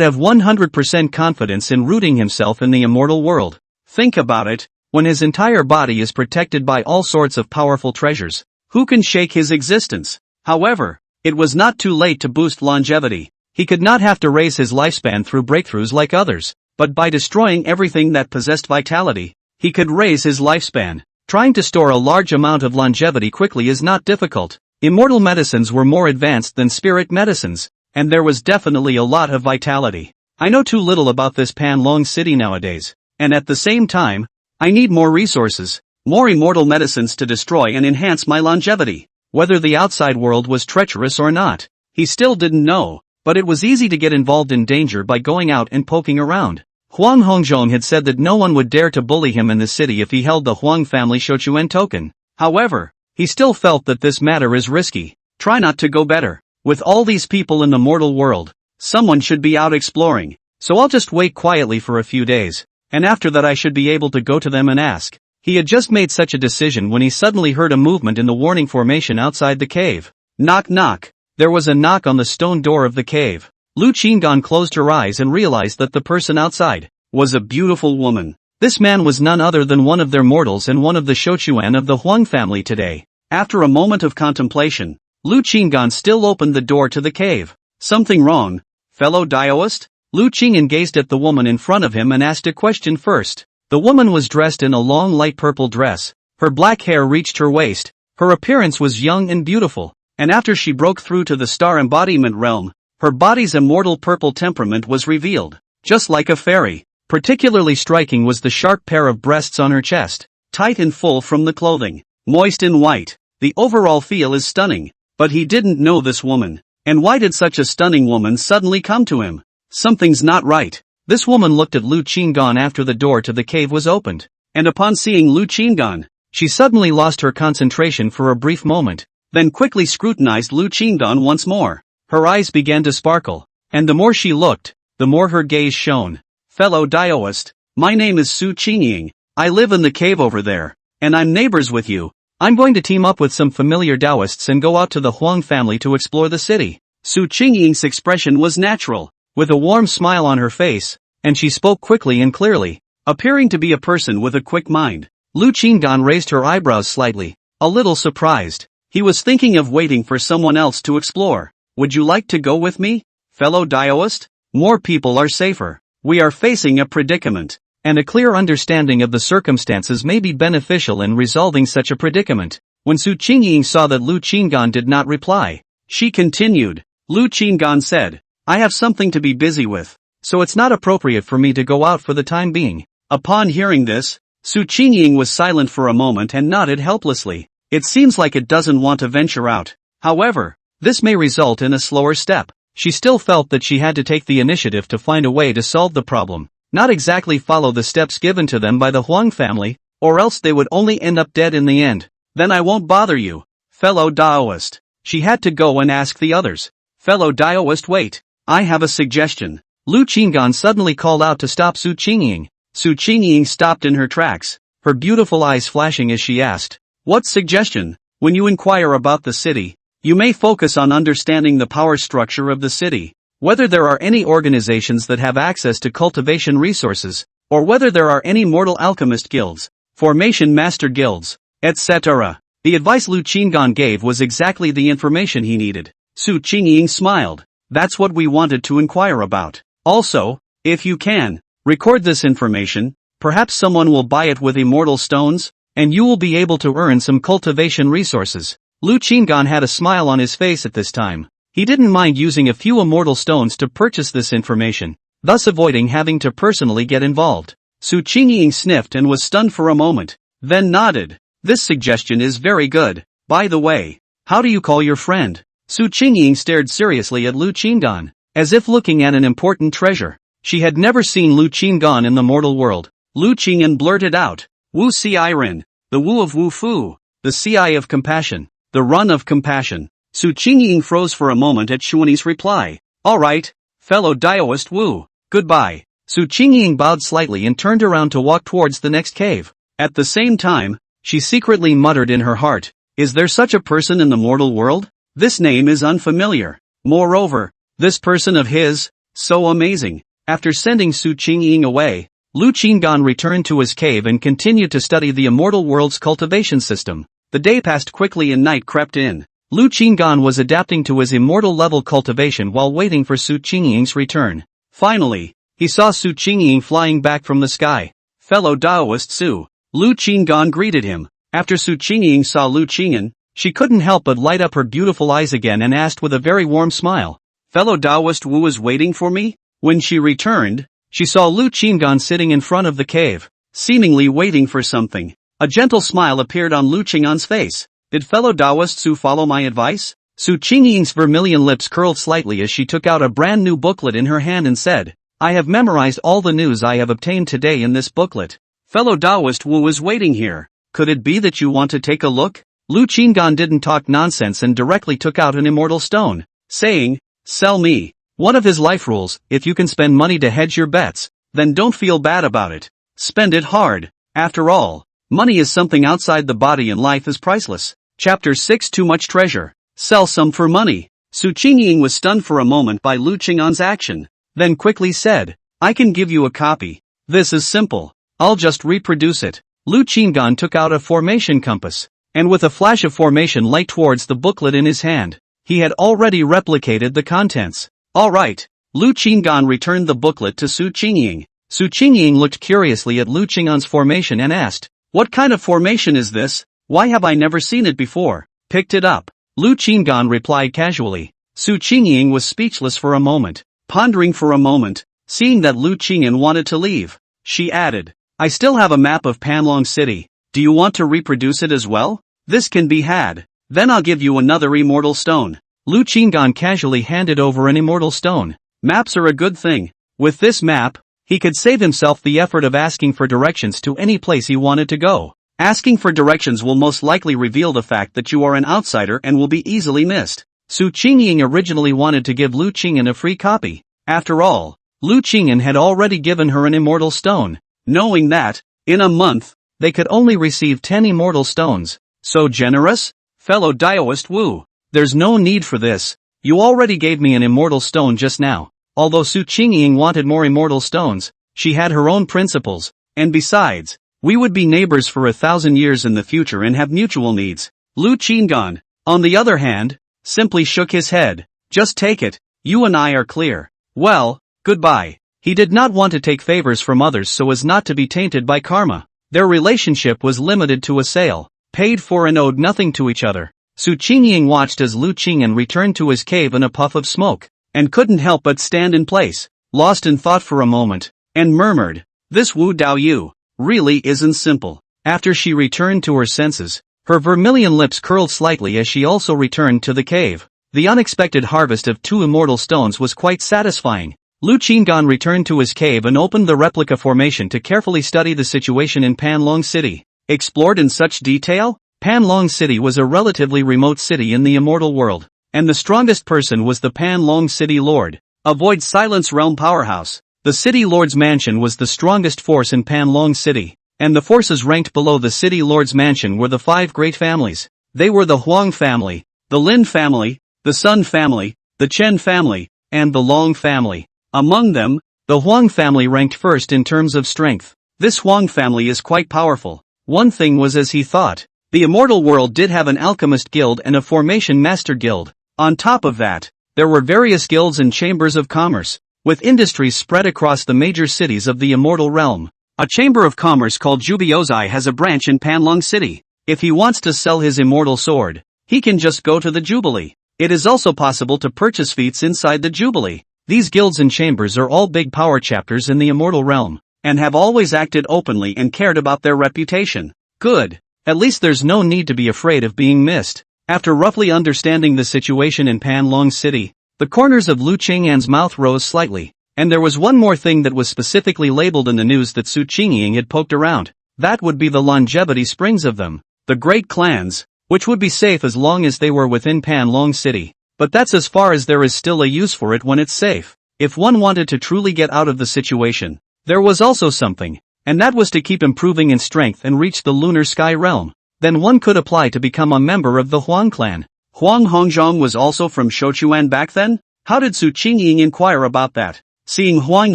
have 100% confidence in rooting himself in the immortal world. Think about it, when his entire body is protected by all sorts of powerful treasures, who can shake his existence? However, it was not too late to boost longevity. He could not have to raise his lifespan through breakthroughs like others, but by destroying everything that possessed vitality, he could raise his lifespan. Trying to store a large amount of longevity quickly is not difficult. Immortal medicines were more advanced than spirit medicines, and there was definitely a lot of vitality. I know too little about this Panlong city nowadays, and at the same time, I need more resources, more immortal medicines to destroy and enhance my longevity. Whether the outside world was treacherous or not, he still didn't know, but it was easy to get involved in danger by going out and poking around. Huang Hongzhong had said that no one would dare to bully him in the city if he held the Huang family Shouquan token. However, he still felt that this matter is risky. Try not to go better. With all these people in the mortal world, someone should be out exploring, so I'll just wait quietly for a few days, and after that I should be able to go to them and ask. He had just made such a decision when he suddenly heard a movement in the warning formation outside the cave. Knock knock. There was a knock on the stone door of the cave. Lu Qingyan closed her eyes and realized that the person outside was a beautiful woman. This man was none other than one of their mortals and one of the Shouquan of the Huang family today. After a moment of contemplation, Lu Qingyan still opened the door to the cave. Something wrong, fellow Daoist? Lu Qingyan gazed at the woman in front of him and asked a question first. The woman was dressed in a long light purple dress. Her black hair reached her waist. Her appearance was young and beautiful, and after she broke through to the star embodiment realm, her body's immortal purple temperament was revealed, just like a fairy. Particularly striking was the sharp pair of breasts on her chest, tight and full from the clothing, moist and white. The overall feel is stunning, but he didn't know this woman. And why did such a stunning woman suddenly come to him? Something's not right. This woman looked at Lu Qingyan after the door to the cave was opened, and upon seeing Lu Qingyan, she suddenly lost her concentration for a brief moment, then quickly scrutinized Lu Qingyan once more. Her eyes began to sparkle, and the more she looked, the more her gaze shone. Fellow Daoist, my name is Su Qingying. I live in the cave over there, and I'm neighbors with you. I'm going to team up with some familiar Daoists and go out to the Huang family to explore the city. Su Qingying's expression was natural, with a warm smile on her face, and she spoke quickly and clearly, appearing to be a person with a quick mind. Lu Qingyan raised her eyebrows slightly, a little surprised. He was thinking of waiting for someone else to explore. Would you like to go with me, fellow Daoist? More people are safer. We are facing a predicament, and a clear understanding of the circumstances may be beneficial in resolving such a predicament. When Su Qingying saw that Lu Qingyan did not reply, she continued. Lu Qingyan said, I have something to be busy with, so it's not appropriate for me to go out for the time being. Upon hearing this, Su Qingying was silent for a moment and nodded helplessly. It seems like it doesn't want to venture out. However, this may result in a slower step. She still felt that she had to take the initiative to find a way to solve the problem, not exactly follow the steps given to them by the Huang family, or else they would only end up dead in the end. Then I won't bother you, fellow Daoist. She had to go and ask the others. Fellow Daoist, wait. I have a suggestion. Lu Qinggan suddenly called out to stop Su Qingying. Su Qingying stopped in her tracks, her beautiful eyes flashing as she asked, "What suggestion? When you inquire about the city, you may focus on understanding the power structure of the city, whether there are any organizations that have access to cultivation resources, or whether there are any mortal alchemist guilds, formation master guilds, etc." The advice Lu Qinggan gave was exactly the information he needed. Su Qingying smiled. That's what we wanted to inquire about. Also, if you can, record this information, perhaps someone will buy it with immortal stones, and you will be able to earn some cultivation resources. Lu Qinggan had a smile on his face at this time. He didn't mind using a few immortal stones to purchase this information, thus avoiding having to personally get involved. Su Qingying sniffed and was stunned for a moment, then nodded. This suggestion is very good. By the way, how do you call your friend? Su Qingying stared seriously at Lu Qinggan, as if looking at an important treasure. She had never seen Lu Qinggan in the mortal world. Lu Qingyan blurted out, Wu Si Ren, the Wu of Wu Fu, the Si of compassion, the Run of compassion. Su Qingying froze for a moment at Xuani's reply. Alright, fellow Daoist Wu, goodbye. Su Qingying bowed slightly and turned around to walk towards the next cave. At the same time, she secretly muttered in her heart, is there such a person in the mortal world? This name is unfamiliar. Moreover, this person of his, so amazing. After sending Su Qingying away, Lu Qinggan returned to his cave and continued to study the immortal world's cultivation system. The day passed quickly and night crept in. Lu Qinggan was adapting to his immortal level cultivation while waiting for Su Qingying's return. Finally, he saw Su Qingying flying back from the sky. Fellow Daoist Su. Lu Qinggan greeted him. After Su Qingying saw Lu Qingyan, she couldn't help but light up her beautiful eyes again and asked with a very warm smile, fellow Daoist Wu is waiting for me? When she returned, she saw Lu Qinggan sitting in front of the cave, seemingly waiting for something. A gentle smile appeared on Lu Qingyan's face. Did fellow Daoist Su follow my advice? Su Qingying's vermilion lips curled slightly as she took out a brand new booklet in her hand and said, I have memorized all the news I have obtained today in this booklet. Fellow Daoist Wu is waiting here. Could it be that you want to take a look? Lu Qinggan didn't talk nonsense and directly took out an immortal stone, saying, sell me. One of his life rules, if you can spend money to hedge your bets, then don't feel bad about it. Spend it hard. After all, money is something outside the body and life is priceless. Chapter 6 Too much treasure. Sell some for money. Su Qingying was stunned for a moment by Lu Qingyan's action, then quickly said, I can give you a copy. This is simple. I'll just reproduce it. Lu Qinggan took out a formation compass, and with a flash of formation light towards the booklet in his hand, he had already replicated the contents. Alright. Lu Qinggan returned the booklet to Su Qingying. Su Qingying looked curiously at Lu Qinggan's formation and asked, what kind of formation is this? Why have I never seen it before? Picked it up. Lu Qinggan replied casually. Su Qingying was speechless for a moment, pondering for a moment, seeing that Lu Qingyan wanted to leave. She added, I still have a map of Panlong City. Do you want to reproduce it as well? This can be had. Then I'll give you another immortal stone. Lu Qinggan casually handed over an immortal stone. Maps are a good thing. With this map, he could save himself the effort of asking for directions to any place he wanted to go. Asking for directions will most likely reveal the fact that you are an outsider and will be easily missed. Su Qingying originally wanted to give Lu Qingyan a free copy. After all, Lu Qingyan had already given her an immortal stone, knowing that, in a month, they could only receive 10 immortal stones. So generous? Fellow Daoist Wu, there's no need for this. You already gave me an immortal stone just now. Although Su Qingying wanted more immortal stones, she had her own principles, and besides, we would be neighbors for 1,000 years in the future and have mutual needs. Lu Qinggan, on the other hand, simply shook his head. Just take it, you and I are clear. Well, goodbye. He did not want to take favors from others so as not to be tainted by karma. Their relationship was limited to a sale, paid for and owed nothing to each other. Su Qingying watched as Lu Qingyan returned to his cave in a puff of smoke, and couldn't help but stand in place, lost in thought for a moment, and murmured, This Wu Dao Yu really isn't simple. After she returned to her senses, her vermilion lips curled slightly as she also returned to the cave. The unexpected harvest of 2 immortal stones was quite satisfying. Lu Qinggan returned to his cave and opened the replica formation to carefully study the situation in Panlong City. Explored in such detail? Panlong City was a relatively remote city in the immortal world, and the strongest person was the Panlong City Lord. Avoid Silence Realm Powerhouse. The City Lord's mansion was the strongest force in Panlong City, and the forces ranked below the City Lord's mansion were the 5 great families. They were the Huang family, the Lin family, the Sun family, the Chen family, and the Long family. Among them, the Huang family ranked first in terms of strength. This Huang family is quite powerful. One thing was as he thought. The immortal world did have an alchemist guild and a formation master guild. On top of that, there were various guilds and chambers of commerce, with industries spread across the major cities of the immortal realm. A chamber of commerce called Jubiozai has a branch in Panlong City. If he wants to sell his immortal sword, he can just go to the Jubilee. It is also possible to purchase feats inside the Jubilee. These guilds and chambers are all big power chapters in the immortal realm, and have always acted openly and cared about their reputation. Good. At least there's no need to be afraid of being missed. After roughly understanding the situation in Panlong City, the corners of Lu Qingyan's mouth rose slightly, and there was one more thing that was specifically labeled in the news that Su Qingying had poked around. That would be the longevity springs of them, the great clans, which would be safe as long as they were within Panlong City. But that's as far as there is still a use for it when it's safe. If one wanted to truly get out of the situation, there was also something, and that was to keep improving in strength and reach the lunar sky realm. Then one could apply to become a member of the Huang clan. Huang Hongzhong was also from Shouquan back then? How did Su Qingying inquire about that? Seeing Huang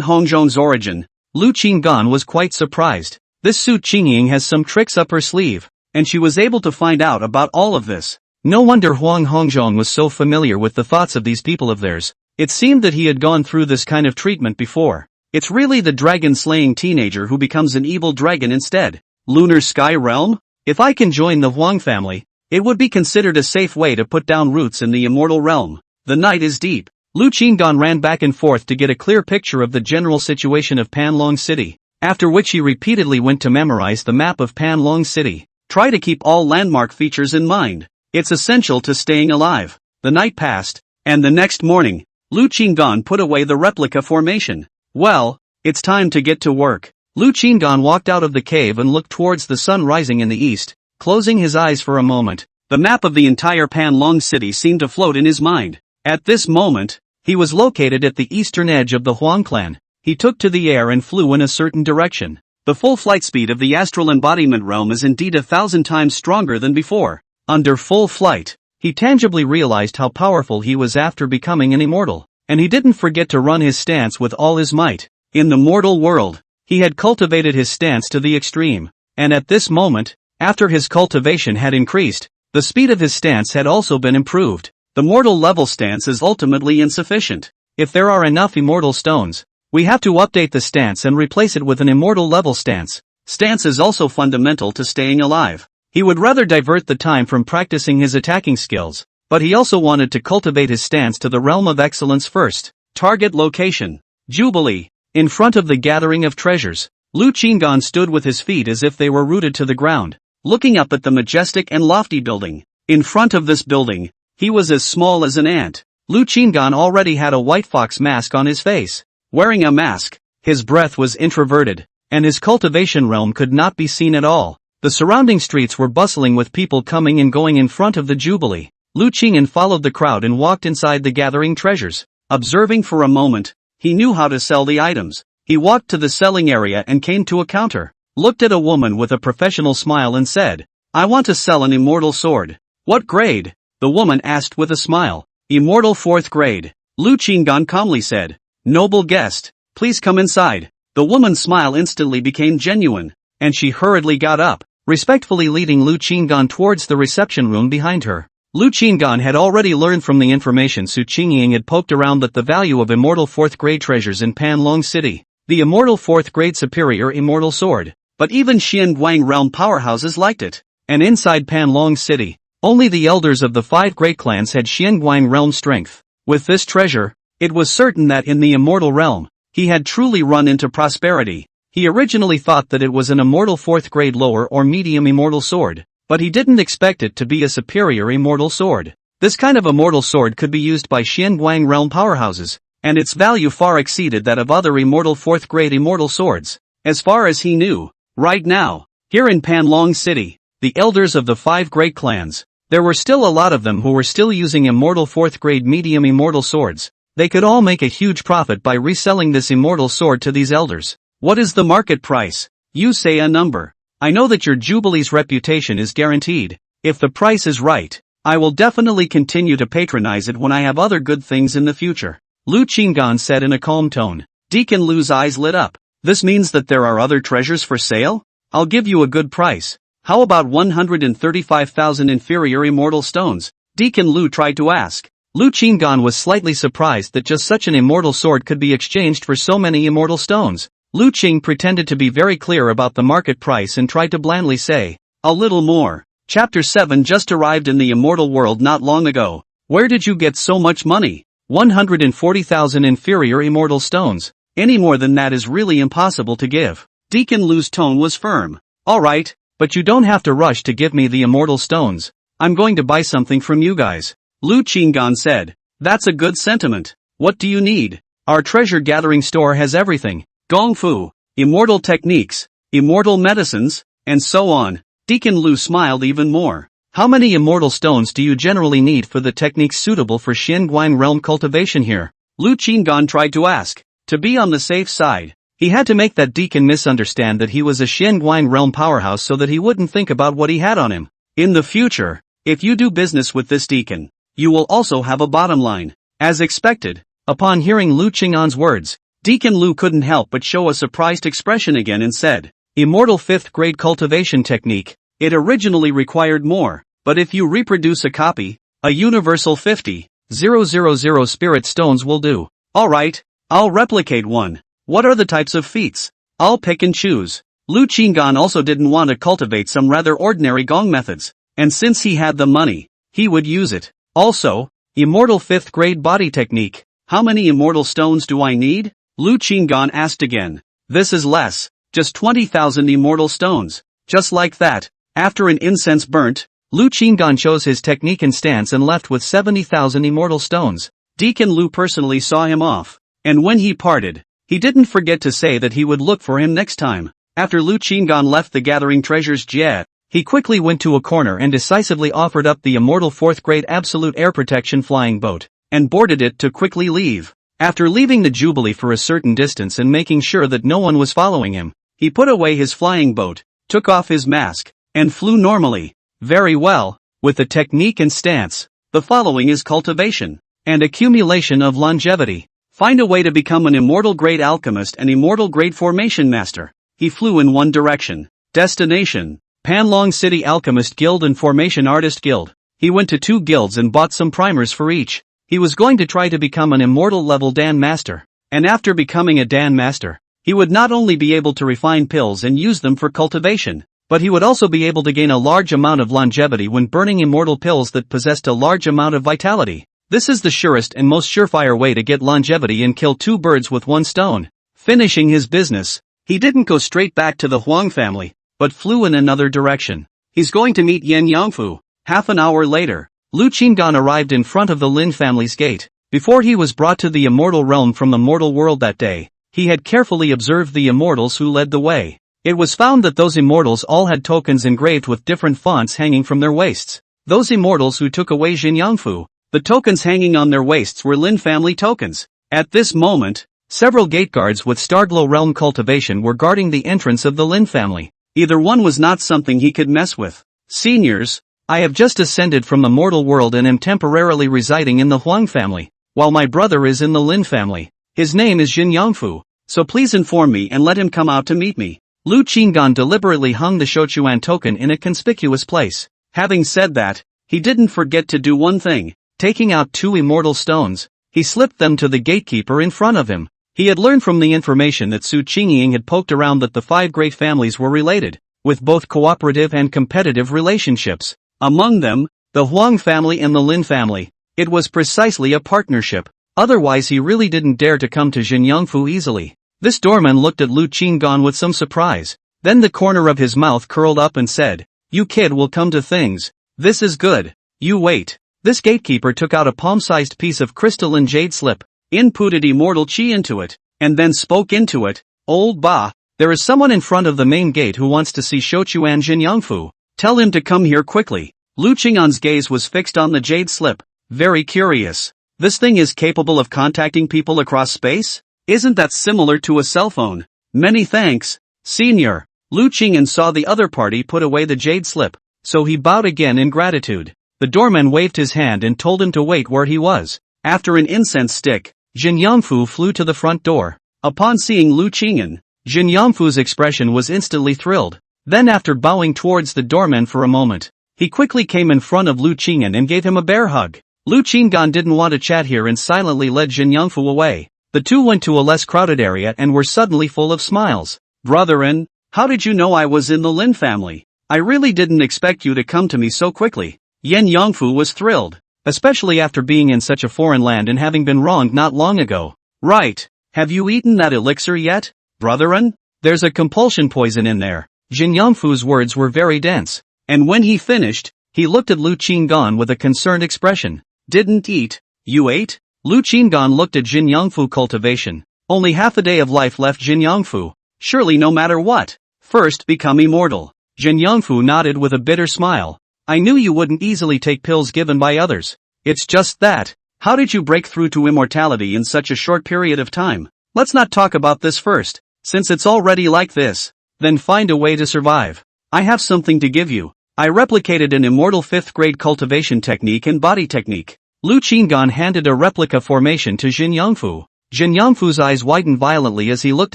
Hongzhong's origin, Lu Qinggan was quite surprised. This Su Qingying has some tricks up her sleeve, and she was able to find out about all of this. No wonder Huang Hongzhong was so familiar with the thoughts of these people of theirs. It seemed that he had gone through this kind of treatment before. It's really the dragon-slaying teenager who becomes an evil dragon instead. Lunar Sky Realm? If I can join the Huang family, it would be considered a safe way to put down roots in the immortal realm. The night is deep. Lu Qingdan ran back and forth to get a clear picture of the general situation of Panlong City, after which he repeatedly went to memorize the map of Panlong City. Try to keep all landmark features in mind. It's essential to staying alive. The night passed, and the next morning, Lu Qingdan put away the replica formation. Well, it's time to get to work. Lu Qingdan walked out of the cave and looked towards the sun rising in the east, closing his eyes for a moment. The map of the entire Panlong City seemed to float in his mind. At this moment, he was located at the eastern edge of the Huang clan. He took to the air and flew in a certain direction. The full flight speed of the astral embodiment realm is indeed 1,000 times stronger than before. Under full flight, he tangibly realized how powerful he was after becoming an immortal, and he didn't forget to run his stance with all his might. In the mortal world, he had cultivated his stance to the extreme, and at this moment, after his cultivation had increased, the speed of his stance had also been improved. The mortal level stance is ultimately insufficient. If there are enough immortal stones, we have to update the stance and replace it with an immortal level stance. Stance is also fundamental to staying alive. He would rather divert the time from practicing his attacking skills, but he also wanted to cultivate his stance to the realm of excellence first. Target location: Jubilee. In front of the gathering of treasures, Lu Qinggan stood with his feet as if they were rooted to the ground, looking up at the majestic and lofty building. In front of this building, he was as small as an ant. Lu Qinggan already had a white fox mask on his face. Wearing a mask, his breath was introverted, and his cultivation realm could not be seen at all. The surrounding streets were bustling with people coming and going in front of the Jubilee. Lu Qingyan followed the crowd and walked inside the gathering treasures. Observing for a moment, he knew how to sell the items. He walked to the selling area and came to a counter, looked at a woman with a professional smile and said, "I want to sell an immortal sword." "What grade?" the woman asked with a smile. "Immortal 4th grade." Lu Qinggan calmly said, "Noble guest, please come inside." The woman's smile instantly became genuine, and she hurriedly got up, respectfully leading Lu Qinggan towards the reception room behind her. Lu Qinggan had already learned from the information Su Qingying had poked around that the value of immortal 4th grade treasures in Panlong City, the immortal 4th grade superior immortal sword. But even Xianguang realm powerhouses liked it. And inside Panlong City, only the elders of the 5 great clans had Xianguang realm strength. With this treasure, it was certain that in the immortal realm, he had truly run into prosperity. He originally thought that it was an immortal 4th grade lower or medium immortal sword, but he didn't expect it to be a superior immortal sword. This kind of immortal sword could be used by Xianguang realm powerhouses, and its value far exceeded that of other immortal 4th grade immortal swords, as far as he knew. Right now, here in Panlong City, the elders of the 5 great clans, there were still a lot of them who were still using immortal 4th grade medium immortal swords. They could all make a huge profit by reselling this immortal sword to these elders. What is the market price? You say a number. I know that your Jubilee's reputation is guaranteed. If the price is right, I will definitely continue to patronize it when I have other good things in the future. Lu Qinggan said in a calm tone. Deacon Lu's eyes lit up. This means that there are other treasures for sale? I'll give you a good price. How about 135,000 inferior immortal stones? Deacon Lu tried to ask. Lu Qinggan was slightly surprised that just such an immortal sword could be exchanged for so many immortal stones. Lu Qing pretended to be very clear about the market price and tried to blandly say, a little more. Chapter 7 just arrived in the immortal world not long ago. Where did you get so much money? 140,000 inferior immortal stones. Any more than that is really impossible to give. Deacon Lu's tone was firm. Alright, but you don't have to rush to give me the immortal stones. I'm going to buy something from you guys. Lu Qinggan said. That's a good sentiment. What do you need? Our treasure gathering store has everything. Gong Fu, immortal techniques, immortal medicines, and so on. Deacon Lu smiled even more. How many immortal stones do you generally need for the techniques suitable for Xinguang realm cultivation here? Lu Qinggan tried to ask. To be on the safe side, he had to make that deacon misunderstand that he was a Xinguang realm powerhouse so that he wouldn't think about what he had on him. In the future, if you do business with this deacon, you will also have a bottom line. As expected, upon hearing Lu Qinggan's words, Deacon Lu couldn't help but show a surprised expression again and said, Immortal 5th grade cultivation technique. It originally required more, but if you reproduce a copy, a universal 50,000 spirit stones will do. Alright, I'll replicate one. What are the types of feats? I'll pick and choose. Lu Qinggan also didn't want to cultivate some rather ordinary gong methods, and since he had the money, he would use it. Also, immortal 5th grade body technique. How many immortal stones do I need? Lu Qinggan asked again. This is less, just 20,000 immortal stones. Just like that, after an incense burnt, Lu Qinggan chose his technique and stance and left with 70,000 immortal stones. Deacon Lu personally saw him off, and when he parted, he didn't forget to say that he would look for him next time. After Lu Qinggan left the gathering treasures jet, he quickly went to a corner and decisively offered up the immortal 4th grade absolute air protection flying boat, and boarded it to quickly leave. After leaving the Jubilee for a certain distance and making sure that no one was following him, he put away his flying boat, took off his mask, and flew normally. Very well, with the technique and stance, the following is cultivation and accumulation of longevity. Find a way to become an immortal grade alchemist and immortal grade formation master. He flew in one direction. Destination, Panlong City Alchemist Guild and Formation Artist Guild. He went to 2 guilds and bought some primers for each. He was going to try to become an immortal level Dan Master, and after becoming a Dan Master, he would not only be able to refine pills and use them for cultivation, but he would also be able to gain a large amount of longevity when burning immortal pills that possessed a large amount of vitality. This is the surest and most surefire way to get longevity and kill 2 birds with 1 stone. Finishing his business, he didn't go straight back to the Huang family, but flew in another direction. He's going to meet Yen Yangfu. Half an hour later, Lu Qinggan arrived in front of the Lin family's gate. Before he was brought to the immortal realm from the mortal world that day, he had carefully observed the immortals who led the way. It was found that those immortals all had tokens engraved with different fonts hanging from their waists. Those immortals who took away Jin Yangfu, the tokens hanging on their waists were Lin family tokens. At this moment, several gate guards with Starglow realm cultivation were guarding the entrance of the Lin family. Either one was not something he could mess with. Seniors, I have just ascended from the mortal world and am temporarily residing in the Huang family, while my brother is in the Lin family. His name is Jin Yangfu, so please inform me and let him come out to meet me. Lu Qinggan deliberately hung the Shouquan token in a conspicuous place. Having said that, he didn't forget to do one thing. Taking out 2 immortal stones, he slipped them to the gatekeeper in front of him. He had learned from the information that Su Qingying had poked around that the 5 great families were related, with both cooperative and competitive relationships. Among them, the Huang family and the Lin family. It was precisely a partnership. Otherwise he really didn't dare to come to Jin Yangfu easily. This doorman looked at Lu Qinggan with some surprise. Then the corner of his mouth curled up and said, "You kid will come to things. This is good. You wait." This gatekeeper took out a palm-sized piece of crystalline jade slip, inputted immortal chi into it, and then spoke into it. "Old Ba, there is someone in front of the main gate who wants to see Shouquan Jinyangfu. Tell him to come here quickly." Lu Qinggan's gaze was fixed on the jade slip, very curious. This thing is capable of contacting people across space? Isn't that similar to a cell phone? Many thanks, Senior. Lu Qinggan saw the other party put away the jade slip, so he bowed again in gratitude. The doorman waved his hand and told him to wait where he was. After an incense stick, Jinyangfu flew to the front door. Upon seeing Lu Qinggan, Jinyangfu's expression was instantly thrilled. Then after bowing towards the doorman for a moment, he quickly came in front of Lu Qinggan and gave him a bear hug. Lu Qinggan didn't want to chat here and silently led Jinyangfu away. The two went to a less crowded area and were suddenly full of smiles. "Brotherin, how did you know I was in the Lin family? I really didn't expect you to come to me so quickly." Yen Yongfu was thrilled, especially after being in such a foreign land and having been wronged not long ago. "Right. Have you eaten that elixir yet, brotherin? There's a compulsion poison in there." Jin Yongfu's words were very dense, and when he finished, he looked at Lu Qinggan with a concerned expression. "Didn't eat? You ate?" Lu Qinggan looked at Jin Yongfu. Cultivation. Only half a day of life left Jin Yongfu. Surely no matter what, first become immortal. Jin Yongfu nodded with a bitter smile. "I knew you wouldn't easily take pills given by others. It's just that. How did you break through to immortality in such a short period of time? Let's not talk about this first, since it's already like this. Then find a way to survive. I have something to give you. I replicated an immortal 5th grade cultivation technique and body technique." Lu Qinggan handed a replica formation to Jin Yongfu. Jin Yongfu's eyes widened violently as he looked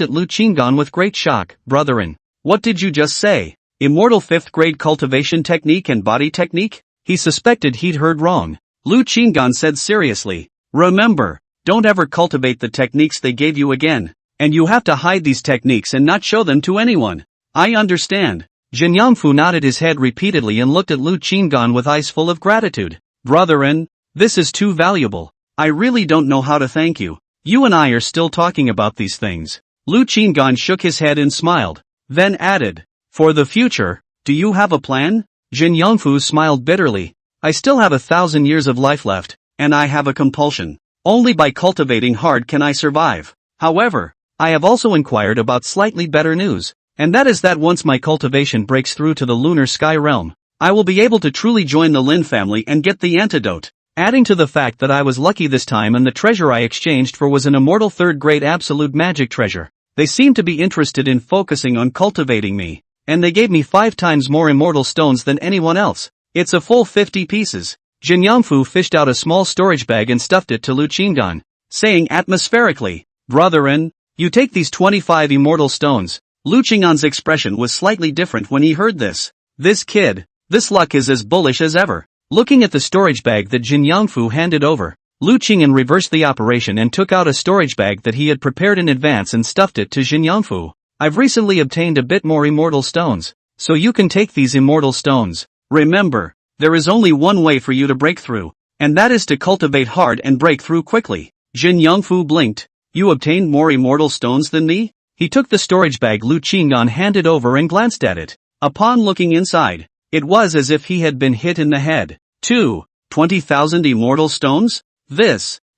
at Lu Qinggan with great shock. "Brotherin, what did you just say? Immortal 5th grade cultivation technique and body technique?" He suspected he'd heard wrong. Lu Qinggan said seriously, "Remember, don't ever cultivate the techniques they gave you again. And you have to hide these techniques and not show them to anyone." "I understand." Jin Yongfu nodded his head repeatedly and looked at Lu Qinggan with eyes full of gratitude. "Brotherin, this is too valuable. I really don't know how to thank you. You and I are still talking about these things." Lu Qinggan shook his head and smiled, then added, "For the future, do you have a plan?" Jin Yongfu smiled bitterly. "I still have 1,000 years of life left, and I have a compulsion. Only by cultivating hard can I survive. However, I have also inquired about slightly better news, and that is that once my cultivation breaks through to the lunar sky realm, I will be able to truly join the Lin family and get the antidote." Adding to the fact that I was lucky this time and the treasure I exchanged for was an immortal 3rd grade absolute magic treasure. They seemed to be interested in focusing on cultivating me, and they gave me 5 times more immortal stones than anyone else. It's a full 50 pieces. Jin Yongfu fished out a small storage bag and stuffed it to Lu Qinggan, saying atmospherically, "Brotherin, you take these 25 immortal stones." Lu Qinggan's expression was slightly different when he heard this. This kid, this luck is as bullish as ever. Looking at the storage bag that Jin Yongfu handed over, Lu Qinggan reversed the operation and took out a storage bag that he had prepared in advance and stuffed it to Jin Yongfu. "I've recently obtained a bit more immortal stones, so you can take these immortal stones. Remember, there is only one way for you to break through, and that is to cultivate hard and break through quickly." Jin Yongfu blinked. "You obtained more immortal stones than me?" He took the storage bag Lu Qinggan handed over and glanced at it. Upon looking inside, it was as if he had been hit in the head. 20,000 immortal stones?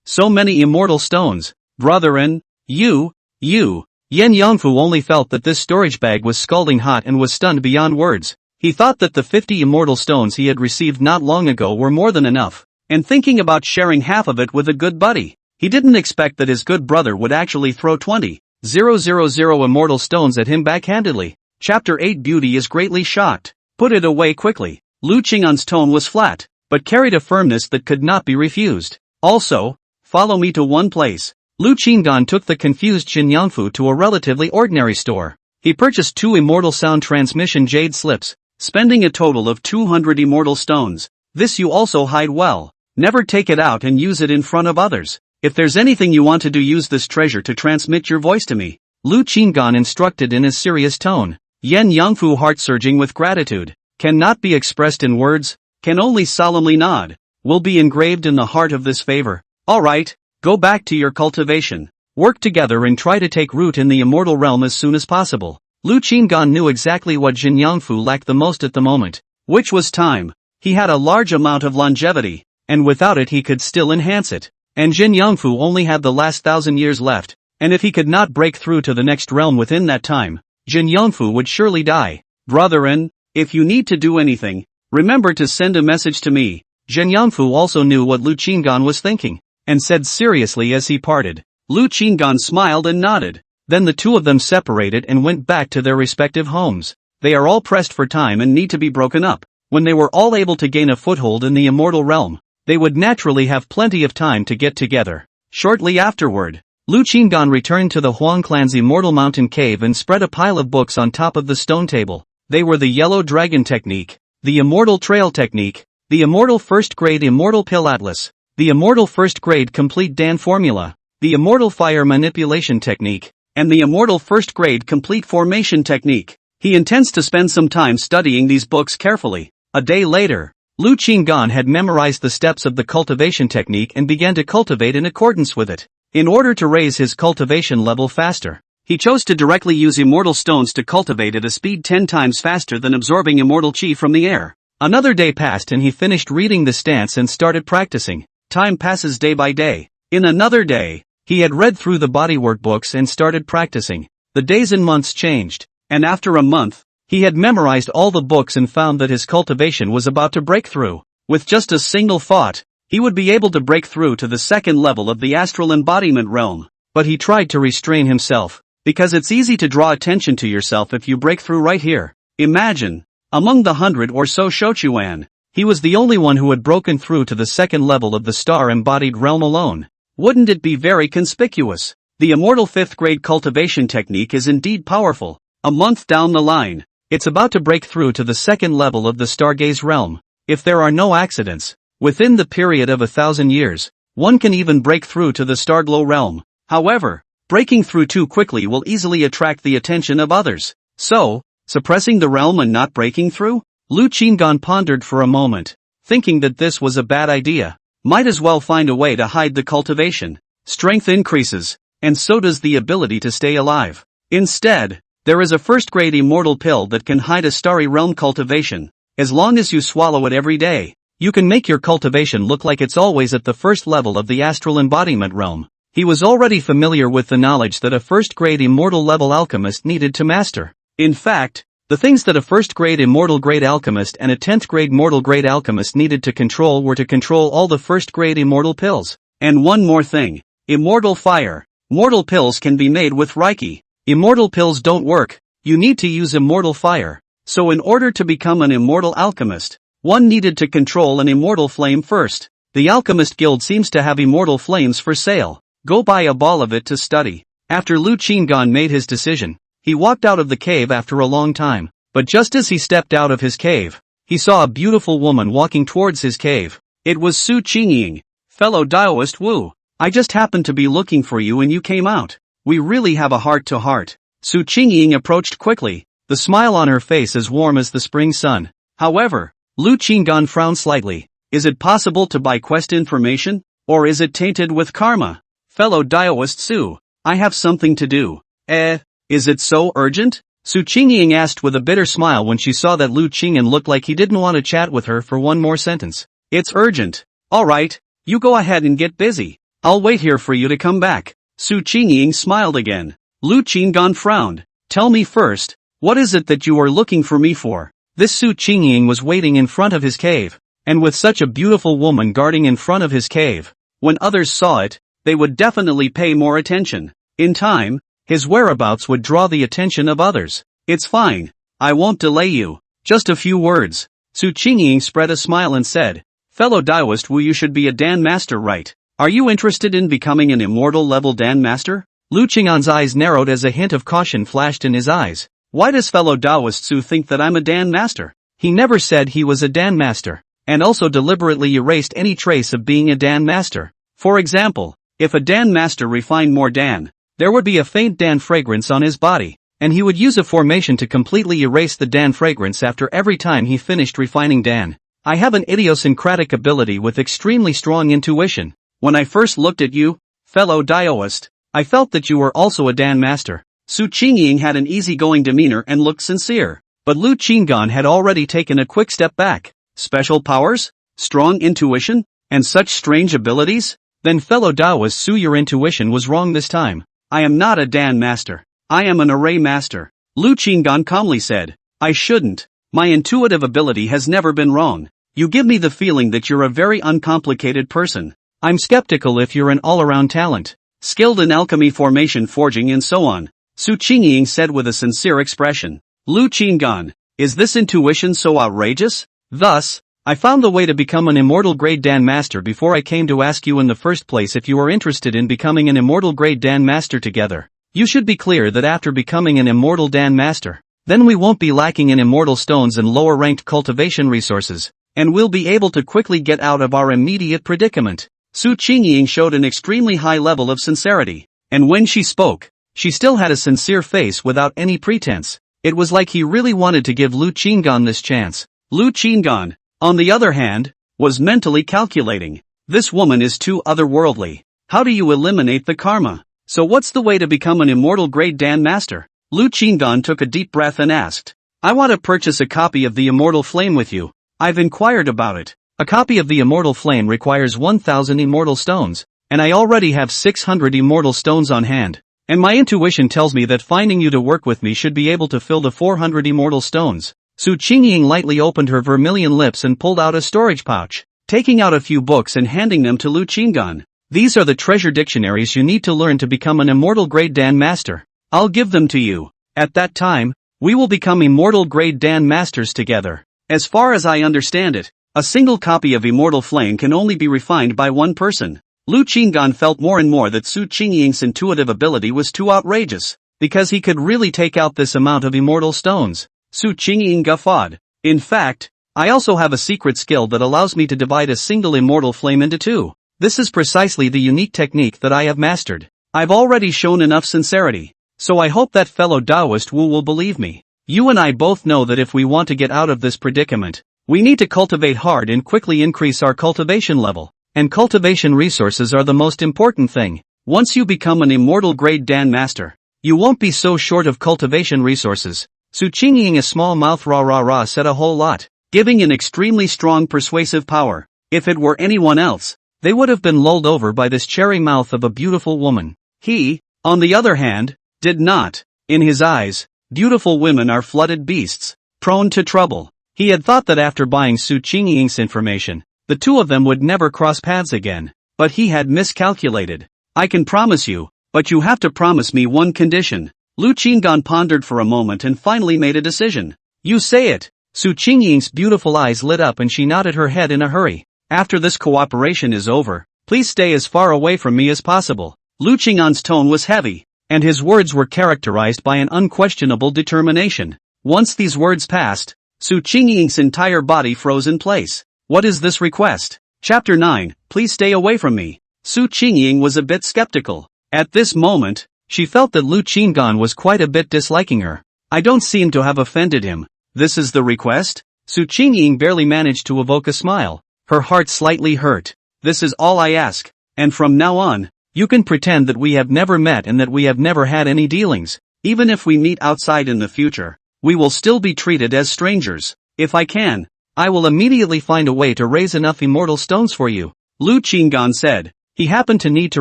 So many immortal stones. Brotherin, you. Yen Yongfu only felt that this storage bag was scalding hot and was stunned beyond words. He thought that the 50 immortal stones he had received not long ago were more than enough, and thinking about sharing half of it with a good buddy. He didn't expect that his good brother would actually throw 20,000 immortal stones at him backhandedly. Chapter 8 Beauty is greatly shocked. "Put it away quickly." Lu Qinggan's tone was flat, but carried a firmness that could not be refused. "Also, follow me to one place." Lu Qinggan took the confused Jin Yongfu to a relatively ordinary store. He purchased 2 immortal sound transmission jade slips, spending a total of 200 immortal stones. "This you also hide well. Never take it out and use it in front of others. If there's anything you want to do, use this treasure to transmit your voice to me," Lu Qinggan instructed in a serious tone. Yen Yongfu, heart surging with gratitude, cannot be expressed in words, can only solemnly nod, will be engraved in the heart of this favor. "All right, go back to your cultivation. Work together and try to take root in the immortal realm as soon as possible. Lu Qinggan knew exactly what Jin Yangfu lacked the most at the moment, which was time. He had a large amount of longevity, and without it he could still enhance it. And Jin Yangfu only had the last 1,000 years left, and if he could not break through to the next realm within that time, Jin Yangfu would surely die. Brethren, if you need to do anything, remember to send a message to me. Jin Yangfu also knew what Lu Qinggan was thinking, and said seriously as he parted. Lu Qinggan smiled and nodded. Then the two of them separated and went back to their respective homes. They are all pressed for time and need to be broken up. When they were all able to gain a foothold in the immortal realm, they would naturally have plenty of time to get together. Shortly afterward, Lu Qinggan returned to the Huang clan's immortal mountain cave and spread a pile of books on top of the stone table. They were the Yellow Dragon Technique, the Immortal Trail Technique, the Immortal First Grade Immortal Pill Atlas, the Immortal First Grade Complete Dan Formula, the Immortal Fire Manipulation Technique, and the Immortal First Grade Complete Formation Technique. He intends to spend some time studying these books carefully. A day later, Lu Qinggan had memorized the steps of the cultivation technique and began to cultivate in accordance with it. In order to raise his cultivation level faster, he chose to directly use immortal stones to cultivate at a speed 10 times faster than absorbing immortal chi from the air. Another day passed and he finished reading the stance and started practicing. Time passes day by day. In another day, he had read through the bodywork books and started practicing. The days and months changed, and after a month, he had memorized all the books and found that his cultivation was about to break through. With just a single thought, he would be able to break through to the second level of the astral embodiment realm. But he tried to restrain himself, because it's easy to draw attention to yourself if you break through right here. Imagine, among the 100 or so Shouquan, he was the only one who had broken through to the second level of the star-embodied realm alone. Wouldn't it be very conspicuous? The immortal 5th grade cultivation technique is indeed powerful. A month down the line, it's about to break through to the second level of the stargaze realm. If there are no accidents, within the period of 1,000 years, one can even break through to the starglow realm. However, breaking through too quickly will easily attract the attention of others. So, suppressing the realm and not breaking through? Lu Qinggan pondered for a moment, thinking that this was a bad idea. Might as well find a way to hide the cultivation. Strength increases, and so does the ability to stay alive. Instead, there is a first-grade immortal pill that can hide a starry realm cultivation. As long as you swallow it every day, you can make your cultivation look like it's always at the first level of the astral embodiment realm. He was already familiar with the knowledge that a first-grade immortal level alchemist needed to master. In fact, the things that a first-grade immortal grade alchemist and a 10th-grade mortal grade alchemist needed to control were to control all the first-grade immortal pills. And one more thing. Immortal fire. Mortal pills can be made with Reiki. Immortal pills don't work. You need to use immortal fire. So in order to become an immortal alchemist, one needed to control an immortal flame first. The Alchemist Guild seems to have immortal flames for sale. Go buy a ball of it to study. After Lu Qinggan made his decision, he walked out of the cave after a long time. But just as he stepped out of his cave, he saw a beautiful woman walking towards his cave. It was Su Qingying. Fellow Daoist Wu, I just happened to be looking for you and you came out. We really have a heart-to-heart. Su Qingying approached quickly, the smile on her face as warm as the spring sun. However, Lu Qinggan frowned slightly. Is it possible to buy quest information? Or is it tainted with karma? Fellow Daoist Su, I have something to do. Is it so urgent? Su Qingying asked with a bitter smile when she saw that Lu Qingyan looked like he didn't want to chat with her for one more sentence. It's urgent. Alright, you go ahead and get busy. I'll wait here for you to come back. Su Qingying smiled again. Lu Qinggan frowned. Tell me first, what is it that you are looking for me for? This Su Qingying was waiting in front of his cave, and with such a beautiful woman guarding in front of his cave, when others saw it, they would definitely pay more attention. In time, his whereabouts would draw the attention of others. It's fine. I won't delay you. Just a few words. Su Qingying spread a smile and said, Fellow Daoist Wu, you should be a Dan Master, right? Are you interested in becoming an immortal level Dan Master? Lu Qingyan's eyes narrowed as a hint of caution flashed in his eyes. Why does fellow Daoist Su think that I'm a Dan Master? He never said he was a Dan Master, and also deliberately erased any trace of being a Dan Master. For example, if a Dan Master refined more Dan, there would be a faint Dan fragrance on his body, and he would use a formation to completely erase the Dan fragrance after every time he finished refining Dan. I have an idiosyncratic ability with extremely strong intuition. When I first looked at you, fellow Daoist, I felt that you were also a Dan master. Su Qingying had an easygoing demeanor and looked sincere. But Lu Qinggan had already taken a quick step back. Special powers? Strong intuition? And such strange abilities? Then fellow Taoist Su, your intuition was wrong this time. I am not a Dan master. I am an array master. Lu Qinggan calmly said. I shouldn't. My intuitive ability has never been wrong. You give me the feeling that you're a very uncomplicated person. I'm skeptical if you're an all-around talent. Skilled in alchemy, formation, forging and so on. Su Qingying said with a sincere expression. Lu Qinggan, is this intuition so outrageous? Thus, I found the way to become an immortal grade Dan master before I came to ask you in the first place if you are interested in becoming an immortal grade Dan master together. You should be clear that after becoming an immortal Dan master, then we won't be lacking in immortal stones and lower ranked cultivation resources, and we'll be able to quickly get out of our immediate predicament. Su Qingying showed an extremely high level of sincerity, and when she spoke, she still had a sincere face without any pretense. It was like he really wanted to give Lu Qinggan this chance. Lu Qinggan, on the other hand, was mentally calculating. This woman is too otherworldly. How do you eliminate the karma? So what's the way to become an immortal grade Dan master? Lu Qinggan took a deep breath and asked. I want to purchase a copy of the Immortal Flame with you. I've inquired about it. A copy of the Immortal Flame requires 1,000 immortal stones, and I already have 600 immortal stones on hand. And my intuition tells me that finding you to work with me should be able to fill the 400 immortal stones. Su Qingying lightly opened her vermilion lips and pulled out a storage pouch, taking out a few books and handing them to Lu Qinggan. These are the treasure dictionaries you need to learn to become an immortal grade Dan master. I'll give them to you. At that time, we will become immortal grade Dan masters together. As far as I understand it, a single copy of Immortal Flame can only be refined by one person. Lu Qinggan felt more and more that Su Qingying's intuitive ability was too outrageous, because he could really take out this amount of immortal stones. Su Qingying guffawed. In fact, I also have a secret skill that allows me to divide a single immortal flame into two. This is precisely the unique technique that I have mastered. I've already shown enough sincerity, so I hope that fellow Taoist Wu will believe me. You and I both know that if we want to get out of this predicament, we need to cultivate hard and quickly increase our cultivation level. And cultivation resources are the most important thing. Once you become an immortal grade Dan master, you won't be so short of cultivation resources. Su Qingying, a small mouth rah said a whole lot, giving an extremely strong persuasive power. If it were anyone else, they would have been lulled over by this cherry mouth of a beautiful woman. He, on the other hand, did not. In his eyes, beautiful women are flooded beasts, prone to trouble. He had thought that after buying Su Qingying's information, the two of them would never cross paths again, but he had miscalculated. I can promise you, but you have to promise me one condition. Lu Qinggan pondered for a moment and finally made a decision. You say it. Su Qingying's beautiful eyes lit up and she nodded her head in a hurry. After this cooperation is over, please stay as far away from me as possible. Lu Qinggan's tone was heavy, and his words were characterized by an unquestionable determination. Once these words passed, Su Qingying's entire body froze in place. What is this request? Chapter 9, Please stay away from me. Su Qingying was a bit skeptical. At this moment, she felt that Lu Qinggan was quite a bit disliking her. I don't seem to have offended him. This is the request? Su Qingying barely managed to evoke a smile. Her heart slightly hurt. This is all I ask. And from now on, you can pretend that we have never met and that we have never had any dealings. Even if we meet outside in the future, we will still be treated as strangers. If I can, I will immediately find a way to raise enough immortal stones for you. Lu Qinggan said. He happened to need to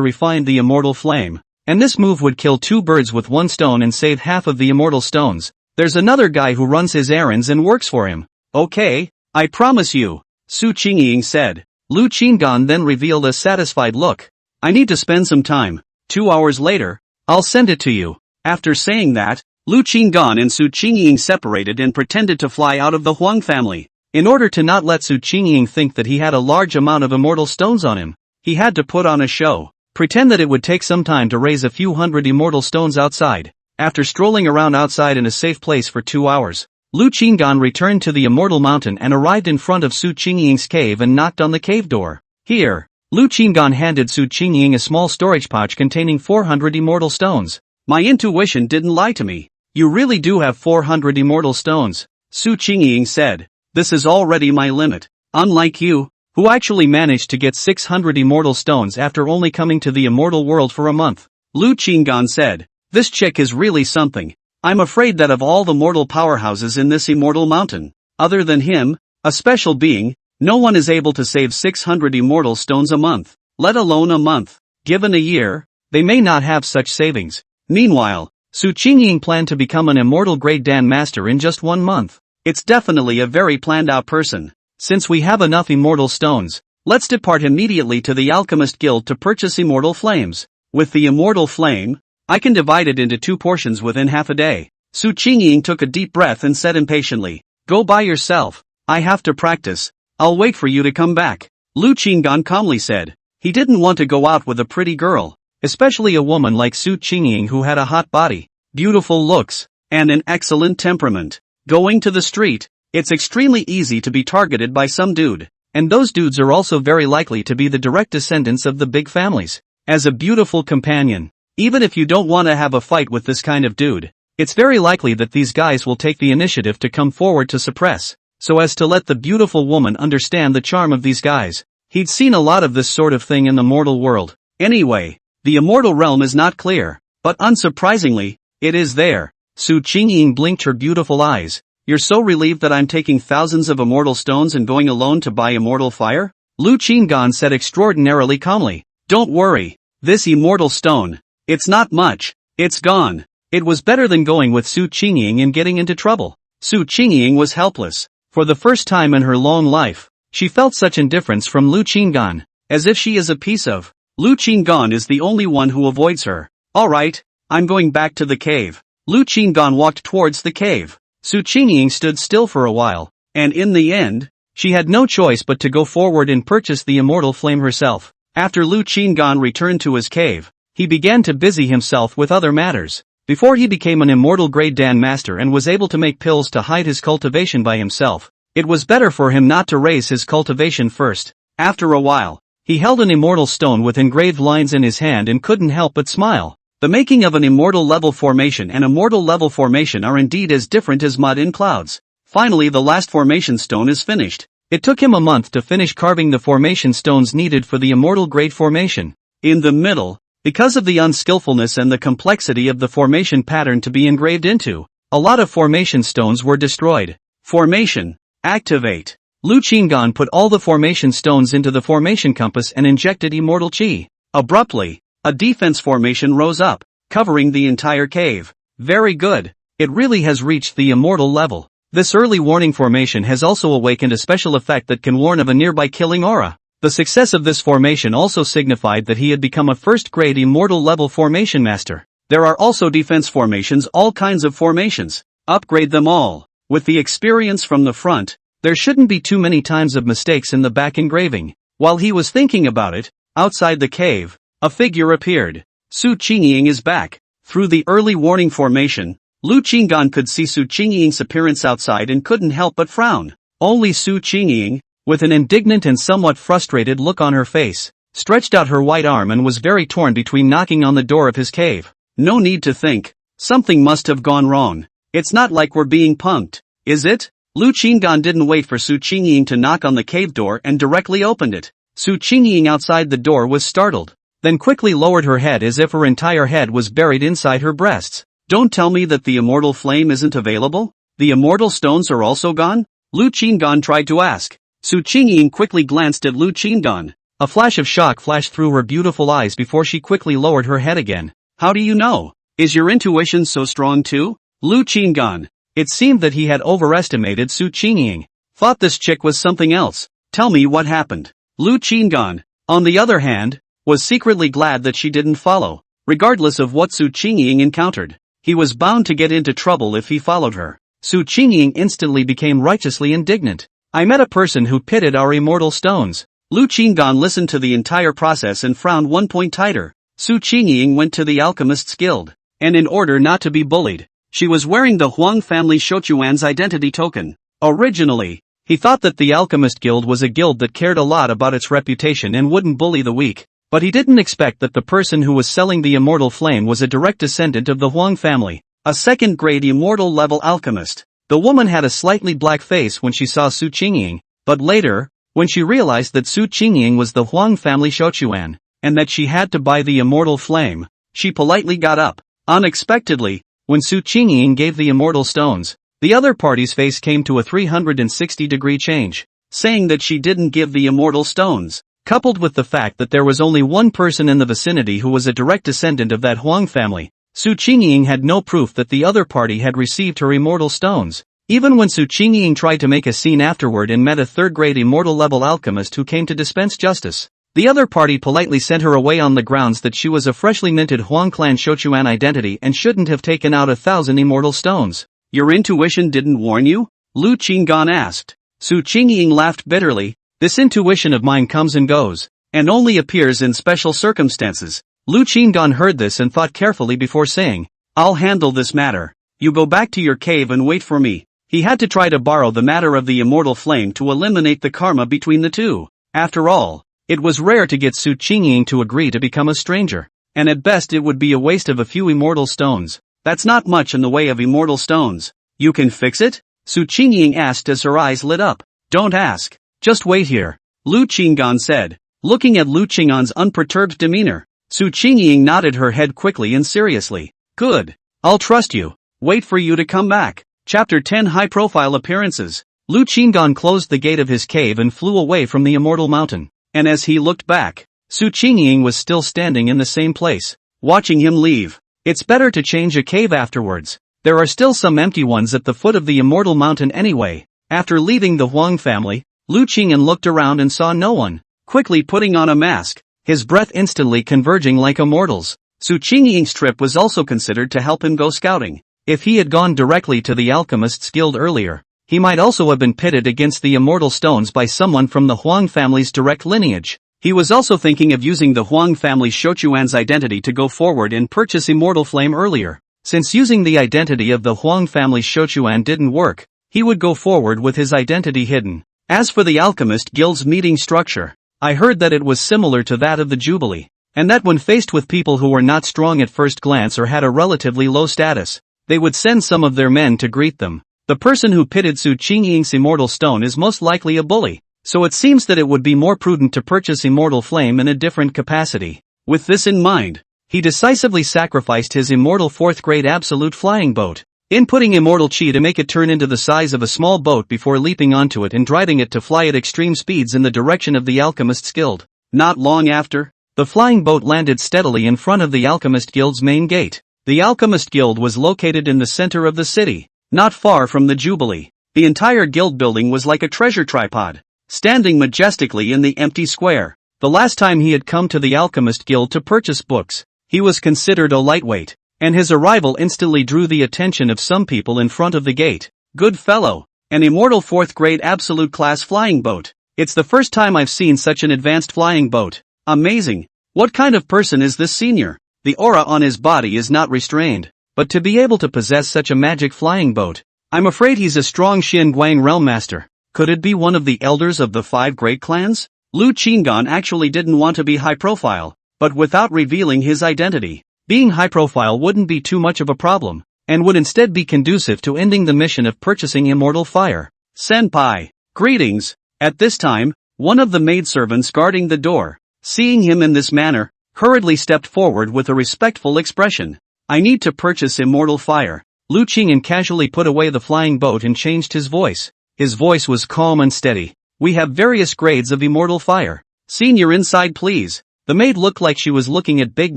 refine the immortal flame, and this move would kill two birds with one stone and save half of the immortal stones. There's another guy who runs his errands and works for him. Okay, I promise you, Su Qingying said. Lu Qinggan then revealed a satisfied look. I need to spend some time. 2 hours later, I'll send it to you. After saying that, Lu Qinggan and Su Qingying separated and pretended to fly out of the Huang family. In order to not let Su Qingying think that he had a large amount of immortal stones on him, he had to put on a show, pretend that it would take some time to raise a few hundred immortal stones outside. After strolling around outside in a safe place for 2 hours, Lu Qinggan returned to the Immortal Mountain and arrived in front of Su Qingying's cave and knocked on the cave door. Here, Lu Qinggan handed Su Qingying a small storage pouch containing 400 immortal stones. My intuition didn't lie to me. You really do have 400 immortal stones, Su Qingying said. This is already my limit. Unlike you, who actually managed to get 600 immortal stones after only coming to the immortal world for a month. Lu Qinggan said. This chick is really something. I'm afraid that of all the mortal powerhouses in this immortal mountain, other than him, a special being, no one is able to save 600 immortal stones a month, let alone a month. Given a year, they may not have such savings. Meanwhile, Su Qingying planned to become an immortal grade Dan master in just 1 month. It's definitely a very planned out person. Since we have enough immortal stones, let's depart immediately to the Alchemist Guild to purchase immortal flames. With the immortal flame, I can divide it into 2 portions within half a day. Su Qingying took a deep breath and said impatiently, Go by yourself. I have to practice. I'll wait for you to come back. Lu Qinggan calmly said. He didn't want to go out with a pretty girl, especially a woman like Su Qingying who had a hot body, beautiful looks, and an excellent temperament. Going to the street, it's extremely easy to be targeted by some dude, and those dudes are also very likely to be the direct descendants of the big families. As a beautiful companion, even if you don't want to have a fight with this kind of dude, it's very likely that these guys will take the initiative to come forward to suppress, so as to let the beautiful woman understand the charm of these guys. He'd seen a lot of this sort of thing in the mortal world. Anyway, the immortal realm is not clear, but unsurprisingly, it is there. Su Qingying blinked her beautiful eyes. You're so relieved that I'm taking thousands of immortal stones and going alone to buy immortal fire? Lu Qinggan said extraordinarily calmly. Don't worry, this immortal stone, it's not much, it's gone. It was better than going with Su Qingying and getting into trouble. Su Qingying was helpless. For the first time in her long life, she felt such indifference from Lu Qinggan, as if she is a piece of. Lu Qinggan is the only one who avoids her. Alright, I'm going back to the cave. Lu Qinggan walked towards the cave. Su Qingying stood still for a while, and in the end, she had no choice but to go forward and purchase the immortal flame herself. After Lu Qinggan returned to his cave, he began to busy himself with other matters. Before he became an immortal grade Dan master and was able to make pills to hide his cultivation by himself, it was better for him not to raise his cultivation first. After a while, he held an immortal stone with engraved lines in his hand and couldn't help but smile. The making of an immortal level formation and a mortal level formation are indeed as different as mud in clouds. Finally, the last formation stone is finished. It took him a month to finish carving the formation stones needed for the immortal grade formation. In the middle, because of the unskillfulness and the complexity of the formation pattern to be engraved into, a lot of formation stones were destroyed. Formation. Activate. Lu Qinggan put all the formation stones into the formation compass and injected immortal chi. Abruptly, a defense formation rose up, covering the entire cave. Very good. It really has reached the immortal level. This early warning formation has also awakened a special effect that can warn of a nearby killing aura. The success of this formation also signified that he had become a first-grade immortal level formation master. There are also defense formations, all kinds of formations. Upgrade them all. With the experience from the front, there shouldn't be too many times of mistakes in the back engraving. While he was thinking about it, outside the cave, a figure appeared. Su Qingying is back. Through the early warning formation, Lu Qinggan could see Su Qingying's appearance outside and couldn't help but frown. Only Su Qingying, with an indignant and somewhat frustrated look on her face, stretched out her white arm and was very torn between knocking on the door of his cave. No need to think. Something must have gone wrong. It's not like we're being punked, is it? Lu Qinggan didn't wait for Su Qingying to knock on the cave door and directly opened it. Su Qingying outside the door was startled, then quickly lowered her head as if her entire head was buried inside her breasts. Don't tell me that the immortal flame isn't available? The immortal stones are also gone? Lu Qinggan tried to ask. Su Qingying quickly glanced at Lu Qinggan. A flash of shock flashed through her beautiful eyes before she quickly lowered her head again. How do you know? Is your intuition so strong too? Lu Qinggan. It seemed that he had overestimated Su Qingying. Thought this chick was something else. Tell me what happened. Lu Qinggan, on the other hand, was secretly glad that she didn't follow. Regardless of what Su Qingying encountered, he was bound to get into trouble if he followed her. Su Qingying instantly became righteously indignant. I met a person who pitted our immortal stones. Lu Qinggan listened to the entire process and frowned 1 point tighter. Su Qingying went to the Alchemist's Guild, and in order not to be bullied, she was wearing the Huang family Shouquan's identity token. Originally, he thought that the Alchemist Guild was a guild that cared a lot about its reputation and wouldn't bully the weak, but he didn't expect that the person who was selling the immortal flame was a direct descendant of the Huang family, a second-grade immortal level alchemist. The woman had a slightly black face when she saw Su Qingying, but later, when she realized that Su Qingying was the Huang family Shouquan, and that she had to buy the immortal flame, She politely got up. Unexpectedly, when Su Qingying gave the immortal stones, the other party's face came to a 360-degree change, saying that she didn't give the immortal stones. Coupled with the fact that there was only one person in the vicinity who was a direct descendant of that Huang family, Su Qingying had no proof that the other party had received her immortal stones. Even when Su Qingying tried to make a scene afterward and met a third-grade immortal-level alchemist who came to dispense justice, the other party politely sent her away on the grounds that she was a freshly minted Huang clan Shouquan identity and shouldn't have taken out 1,000 immortal stones. Your intuition didn't warn you? Lu Qinggan asked. Su Qingying laughed bitterly. This intuition of mine comes and goes, and only appears in special circumstances. Lu Qinggan heard this and thought carefully before saying, I'll handle this matter. You go back to your cave and wait for me. He had to try to borrow the matter of the immortal flame to eliminate the karma between the two. After all, it was rare to get Su Qingying to agree to become a stranger, and at best it would be a waste of a few immortal stones. That's not much in the way of immortal stones. You can fix it? Su Qingying asked as her eyes lit up. Don't ask. Just wait here. Lu Qinggan said. Looking at Lu Qinggan's unperturbed demeanor, Su Qingying nodded her head quickly and seriously. Good. I'll trust you. Wait for you to come back. Chapter 10 High-Profile Appearances. Lu Qinggan closed the gate of his cave and flew away from the immortal mountain. And as he looked back, Su Qingying was still standing in the same place, watching him leave. It's better to change a cave afterwards. There are still some empty ones at the foot of the immortal mountain anyway. After leaving the Huang family, Lu Qingyan looked around and saw no one. Quickly putting on a mask, his breath instantly converging like a mortal's. Su Qingying's trip was also considered to help him go scouting. If he had gone directly to the Alchemist's Guild earlier, he might also have been pitted against the immortal stones by someone from the Huang family's direct lineage. He was also thinking of using the Huang family's Shouquan's identity to go forward and purchase immortal flame earlier. Since using the identity of the Huang family's Shouquan didn't work, he would go forward with his identity hidden. As for the Alchemist Guild's meeting structure, I heard that it was similar to that of the Jubilee, and that when faced with people who were not strong at first glance or had a relatively low status, they would send some of their men to greet them. The person who pitted Su Qingying's immortal stone is most likely a bully, so it seems that it would be more prudent to purchase immortal flame in a different capacity. With this in mind, he decisively sacrificed his immortal 4th grade absolute flying boat, inputting immortal chi to make it turn into the size of a small boat before leaping onto it and driving it to fly at extreme speeds in the direction of the Alchemist's Guild. Not long after, the flying boat landed steadily in front of the Alchemist Guild's main gate. The Alchemist Guild was located in the center of the city, not far from the Jubilee. The entire guild building was like a treasure tripod, standing majestically in the empty square. The last time he had come to the Alchemist Guild to purchase books, he was considered a lightweight, and his arrival instantly drew the attention of some people in front of the gate. Good fellow, an immortal 4th grade absolute class flying boat. It's the first time I've seen such an advanced flying boat. Amazing. What kind of person is this senior? The aura on his body is not restrained, but to be able to possess such a magic flying boat, I'm afraid he's a strong Xin Guang realm master. Could it be one of the elders of the 5 great clans? Lu Qinggan actually didn't want to be high profile, but without revealing his identity, being high profile wouldn't be too much of a problem, and would instead be conducive to ending the mission of purchasing immortal fire. Senpai, greetings. At this time, one of the maidservants guarding the door, seeing him in this manner, hurriedly stepped forward with a respectful expression. I need to purchase immortal fire. Lu Qingyan casually put away the flying boat and changed his voice. His voice was calm and steady. We have various grades of immortal fire. Senior, inside please. The maid looked like she was looking at big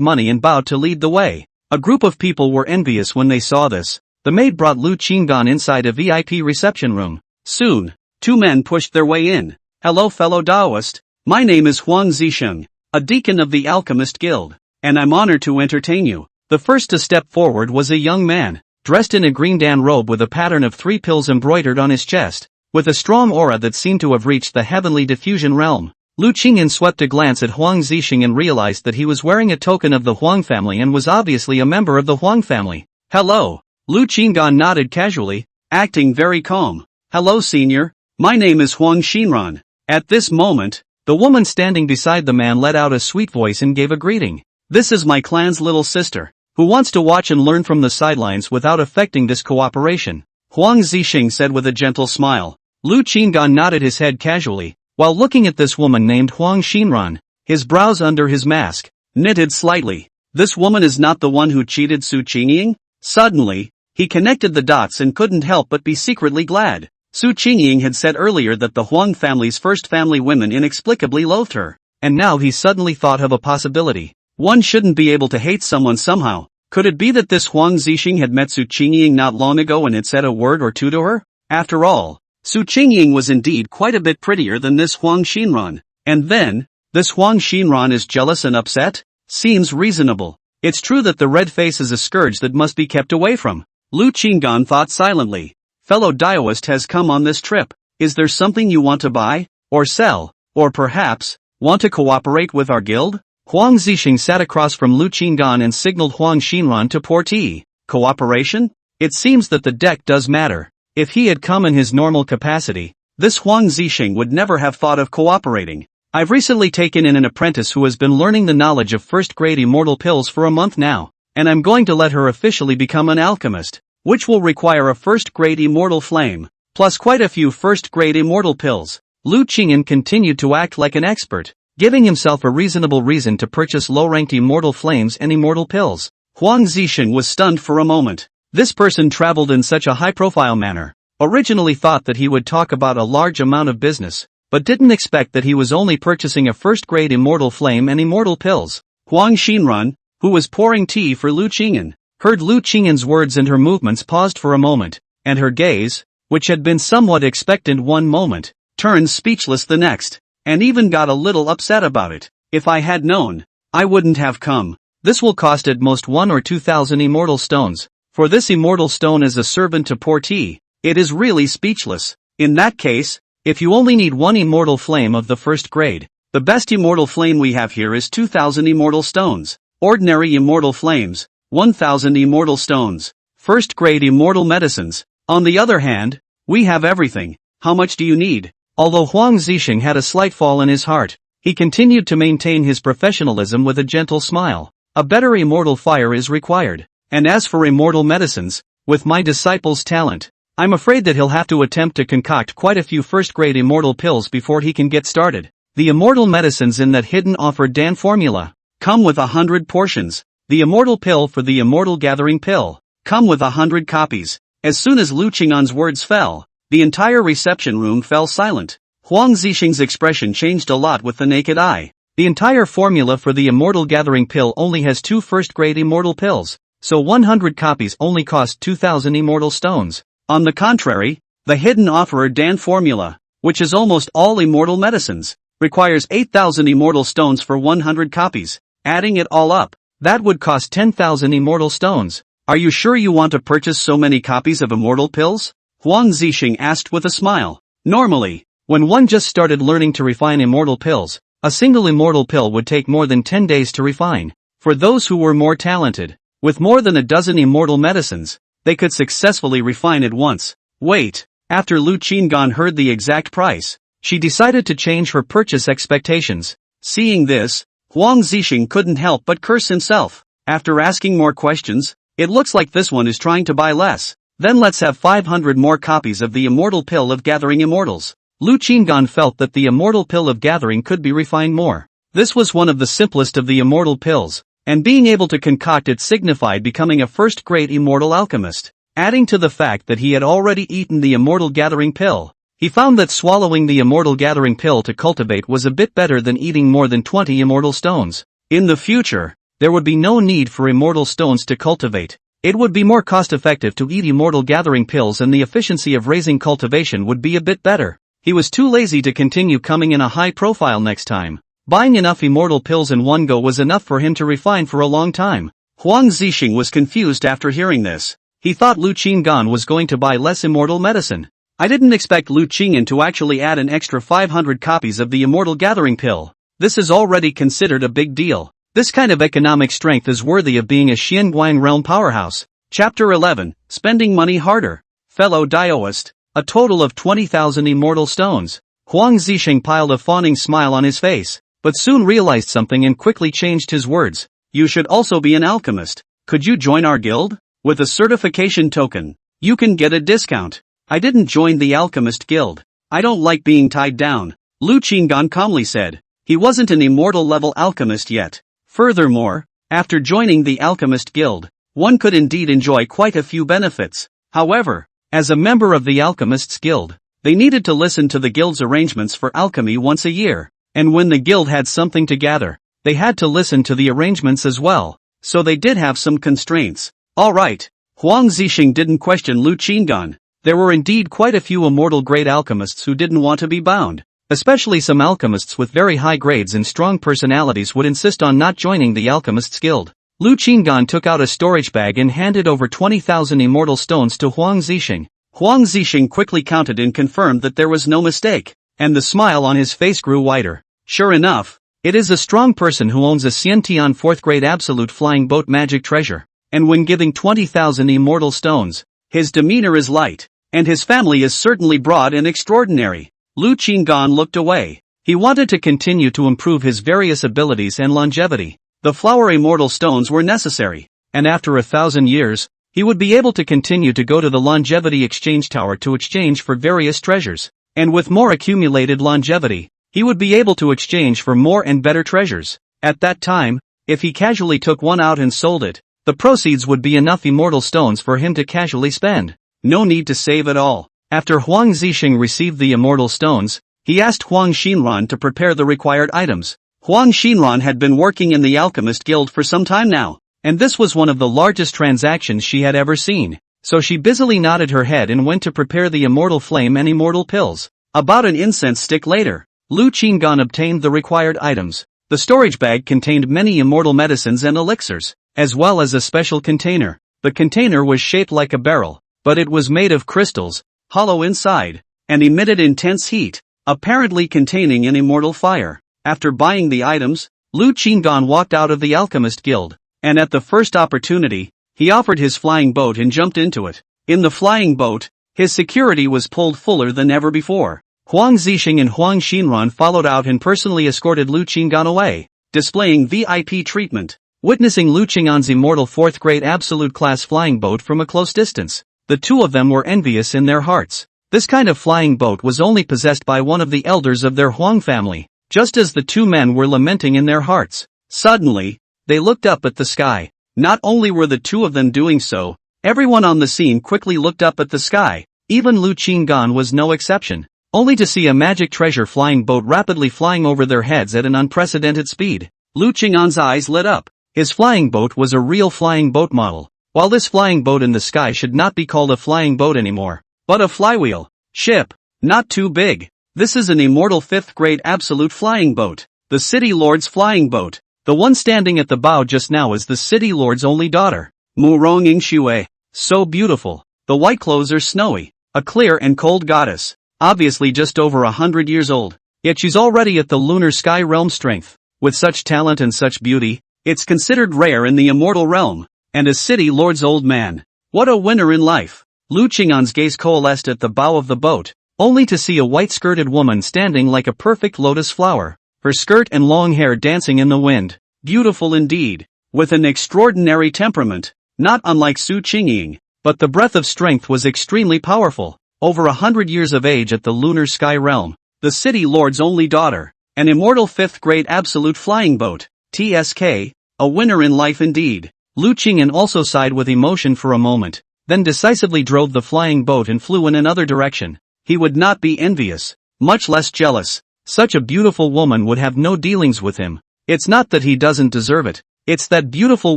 money and bowed to lead the way. A group of people were envious when they saw this. The maid brought Lu Qinggan inside a VIP reception room. Soon, 2 men pushed their way in. Hello fellow Taoist. My name is Huang Zisheng, a deacon of the Alchemist Guild, and I'm honored to entertain you. The first to step forward was a young man, dressed in a green dan robe with a pattern of 3 pills embroidered on his chest, with a strong aura that seemed to have reached the heavenly diffusion realm. Lu Qingyan swept a glance at Huang Zisheng and realized that he was wearing a token of the Huang family and was obviously a member of the Huang family. Hello. Lu Qinggan nodded casually, acting very calm. Hello senior, my name is Huang Xinran. At this moment, the woman standing beside the man let out a sweet voice and gave a greeting. This is my clan's little sister, who wants to watch and learn from the sidelines without affecting this cooperation. Huang Zisheng said with a gentle smile. Lu Qinggan nodded his head casually, while looking at this woman named Huang Xinran, his brows under his mask knitted slightly. This woman is not the one who cheated Su Qingying? Suddenly, he connected the dots and couldn't help but be secretly glad. Su Qingying had said earlier that the Huang family's first family women inexplicably loathed her, and now he suddenly thought of a possibility. One shouldn't be able to hate someone somehow. Could it be that this Huang Zixing had met Su Qingying not long ago and had said a word or two to her? After all, Su Qingying was indeed quite a bit prettier than this Huang Xinran. And then, this Huang Xinran is jealous and upset? Seems reasonable. It's true that the red face is a scourge that must be kept away from. Lu Qinggan thought silently. Fellow Daoist has come on this trip. Is there something you want to buy, or sell, or perhaps, want to cooperate with our guild? Huang Zixing sat across from Lu Qinggan and signaled Huang Xinran to pour tea. Cooperation? It seems that the deck does matter. If he had come in his normal capacity, this Huang Zixing would never have thought of cooperating. I've recently taken in an apprentice who has been learning the knowledge of first-grade immortal pills for a month now, and I'm going to let her officially become an alchemist, which will require a first-grade immortal flame, plus quite a few first-grade immortal pills. Lu Qingyan continued to act like an expert, giving himself a reasonable reason to purchase low-ranked immortal flames and immortal pills. Huang Zixing was stunned for a moment. This person traveled in such a high-profile manner. Originally thought that he would talk about a large amount of business, but didn't expect that he was only purchasing a first-grade immortal flame and immortal pills. Huang Xinran, who was pouring tea for Lu Qingyan, heard Lu Qingyan's words and her movements paused for a moment, and her gaze, which had been somewhat expectant one moment, turned speechless the next, and even got a little upset about it. If I had known, I wouldn't have come. This will cost at most 1 or 2,000 immortal stones. For this immortal stone as a servant to pour tea, it is really speechless. In that case, if you only need 1 immortal flame of the first grade, the best immortal flame we have here is 2,000 immortal stones. Ordinary immortal flames, 1,000 immortal stones. First grade immortal medicines. On the other hand, we have everything. How much do you need? Although Huang Zixing had a slight fall in his heart, he continued to maintain his professionalism with a gentle smile. A better immortal fire is required. And as for immortal medicines, with my disciple's talent, I'm afraid that he'll have to attempt to concoct quite a few first-grade immortal pills before he can get started. The immortal medicines in that hidden offer Dan formula come with 100 portions. The immortal pill for the immortal gathering pill come with 100 copies. As soon as Lu Qingyan's words fell, the entire reception room fell silent. Huang Zixing's expression changed a lot with the naked eye. The entire formula for the immortal gathering pill only has 2 first-grade immortal pills, so 100 copies only cost 2,000 immortal stones. On the contrary, the hidden offerer Dan formula, which is almost all immortal medicines, requires 8,000 immortal stones for 100 copies. Adding it all up, that would cost 10,000 immortal stones. Are you sure you want to purchase so many copies of immortal pills? Huang Zixing asked with a smile. Normally, when one just started learning to refine immortal pills, a single immortal pill would take more than 10 days to refine. For those who were more talented, with more than a dozen immortal medicines, they could successfully refine it once. Wait, after Lu Qinggan heard the exact price, she decided to change her purchase expectations. Seeing this, Huang Zixing couldn't help but curse himself. After asking more questions, it looks like this one is trying to buy less. Then let's have 500 more copies of the immortal pill of gathering immortals. Lu Qinggan felt that the immortal pill of gathering could be refined more. This was one of the simplest of the immortal pills, and being able to concoct it signified becoming a first-grade immortal alchemist. Adding to the fact that he had already eaten the immortal gathering pill, he found that swallowing the immortal gathering pill to cultivate was a bit better than eating more than 20 immortal stones. In the future, there would be no need for immortal stones to cultivate. It would be more cost-effective to eat immortal gathering pills, and the efficiency of raising cultivation would be a bit better. He was too lazy to continue coming in a high profile next time. Buying enough immortal pills in one go was enough for him to refine for a long time. Huang Zixing was confused after hearing this. He thought Lu Qinggan was going to buy less immortal medicine. I didn't expect Lu Qingyan to actually add an extra 500 copies of the immortal gathering pill. This is already considered a big deal. This kind of economic strength is worthy of being a Xianguang realm powerhouse. Chapter 11, Spending Money Harder. Fellow Daoist, a total of 20,000 immortal stones. Huang Zixing piled a fawning smile on his face, but soon realized something and quickly changed his words. You should also be an alchemist. Could you join our guild? With a certification token, you can get a discount. I didn't join the alchemist guild. I don't like being tied down, Lu Qinggan calmly said. He wasn't an immortal level alchemist yet. Furthermore, After joining the Alchemist Guild, one could indeed enjoy quite a few benefits. However, as a member of the Alchemists Guild, they needed to listen to the guild's arrangements for alchemy once a year, and when the guild had something to gather, they had to listen to the arrangements as well, so they did have some constraints. Alright, Huang Zixing didn't question Lu Qingan. There were indeed quite a few immortal grade alchemists who didn't want to be bound. Especially some alchemists with very high grades and strong personalities would insist on not joining the Alchemists Guild. Lu Qingan took out a storage bag and handed over 20,000 immortal stones to Huang Zixing. Huang Zixing quickly counted and confirmed that there was no mistake, and the smile on his face grew wider. Sure enough, it is a strong person who owns a Xiantian 4th grade absolute flying boat magic treasure, and when giving 20,000 immortal stones, his demeanor is light, and his family is certainly broad and extraordinary. Lu Qingan looked away. He wanted to continue to improve his various abilities and longevity. The flower immortal stones were necessary, and after 1,000 years, he would be able to continue to go to the longevity exchange tower to exchange for various treasures, and with more accumulated longevity, he would be able to exchange for more and better treasures. At that time, if he casually took one out and sold it, the proceeds would be enough immortal stones for him to casually spend. No need to save at all. After Huang Zixing received the immortal stones, he asked Huang Xinran to prepare the required items. Huang Xinran had been working in the Alchemist Guild for some time now, and this was one of the largest transactions she had ever seen, so she busily nodded her head and went to prepare the immortal flame and immortal pills. About an incense stick later, Lu Qingan obtained the required items. The storage bag contained many immortal medicines and elixirs, as well as a special container. The container was shaped like a barrel, but it was made of crystals, hollow inside, and emitted intense heat, apparently containing an immortal fire. After buying the items, Lu Qingan walked out of the Alchemist Guild, and at the first opportunity, he offered his flying boat and jumped into it. In the flying boat, his security was pulled fuller than ever before. Huang Zixing and Huang Xinran followed out and personally escorted Lu Qingan away, displaying VIP treatment. Witnessing Lu Qingan's immortal 4th grade absolute class flying boat from a close distance, the two of them were envious in their hearts. This kind of flying boat was only possessed by one of the elders of their Huang family. Just as the two men were lamenting in their hearts, suddenly, they looked up at the sky. Not only were the two of them doing so, everyone on the scene quickly looked up at the sky. Even Lu Qingan was no exception, only to see a magic treasure flying boat rapidly flying over their heads at an unprecedented speed. Lu Qingan's eyes lit up. His flying boat was a real flying boat model. While this flying boat in the sky should not be called a flying boat anymore, but a flywheel ship, not too big. This is an immortal 5th grade absolute flying boat, the City Lord's flying boat. The one standing at the bow just now is the City Lord's only daughter, Mu Ronging Xue. So beautiful. The white clothes are snowy, a clear and cold goddess, obviously just over 100 years old, yet she's already at the lunar sky realm strength. With such talent and such beauty, it's considered rare in the immortal realm, and a City Lord's old man. What a winner in life. Lu Qingan's gaze coalesced at the bow of the boat, only to see a white-skirted woman standing like a perfect lotus flower, her skirt and long hair dancing in the wind. Beautiful indeed, with an extraordinary temperament, not unlike Su Qingying, but the breath of strength was extremely powerful. Over 100 years of age at the lunar sky realm, the City Lord's only daughter, an immortal 5th grade absolute flying boat, TSK, a winner in life indeed. Lu Qingan also sighed with emotion for a moment, then decisively drove the flying boat and flew in another direction. He would not be envious, much less jealous. Such a beautiful woman would have no dealings with him. It's not that he doesn't deserve it, it's that beautiful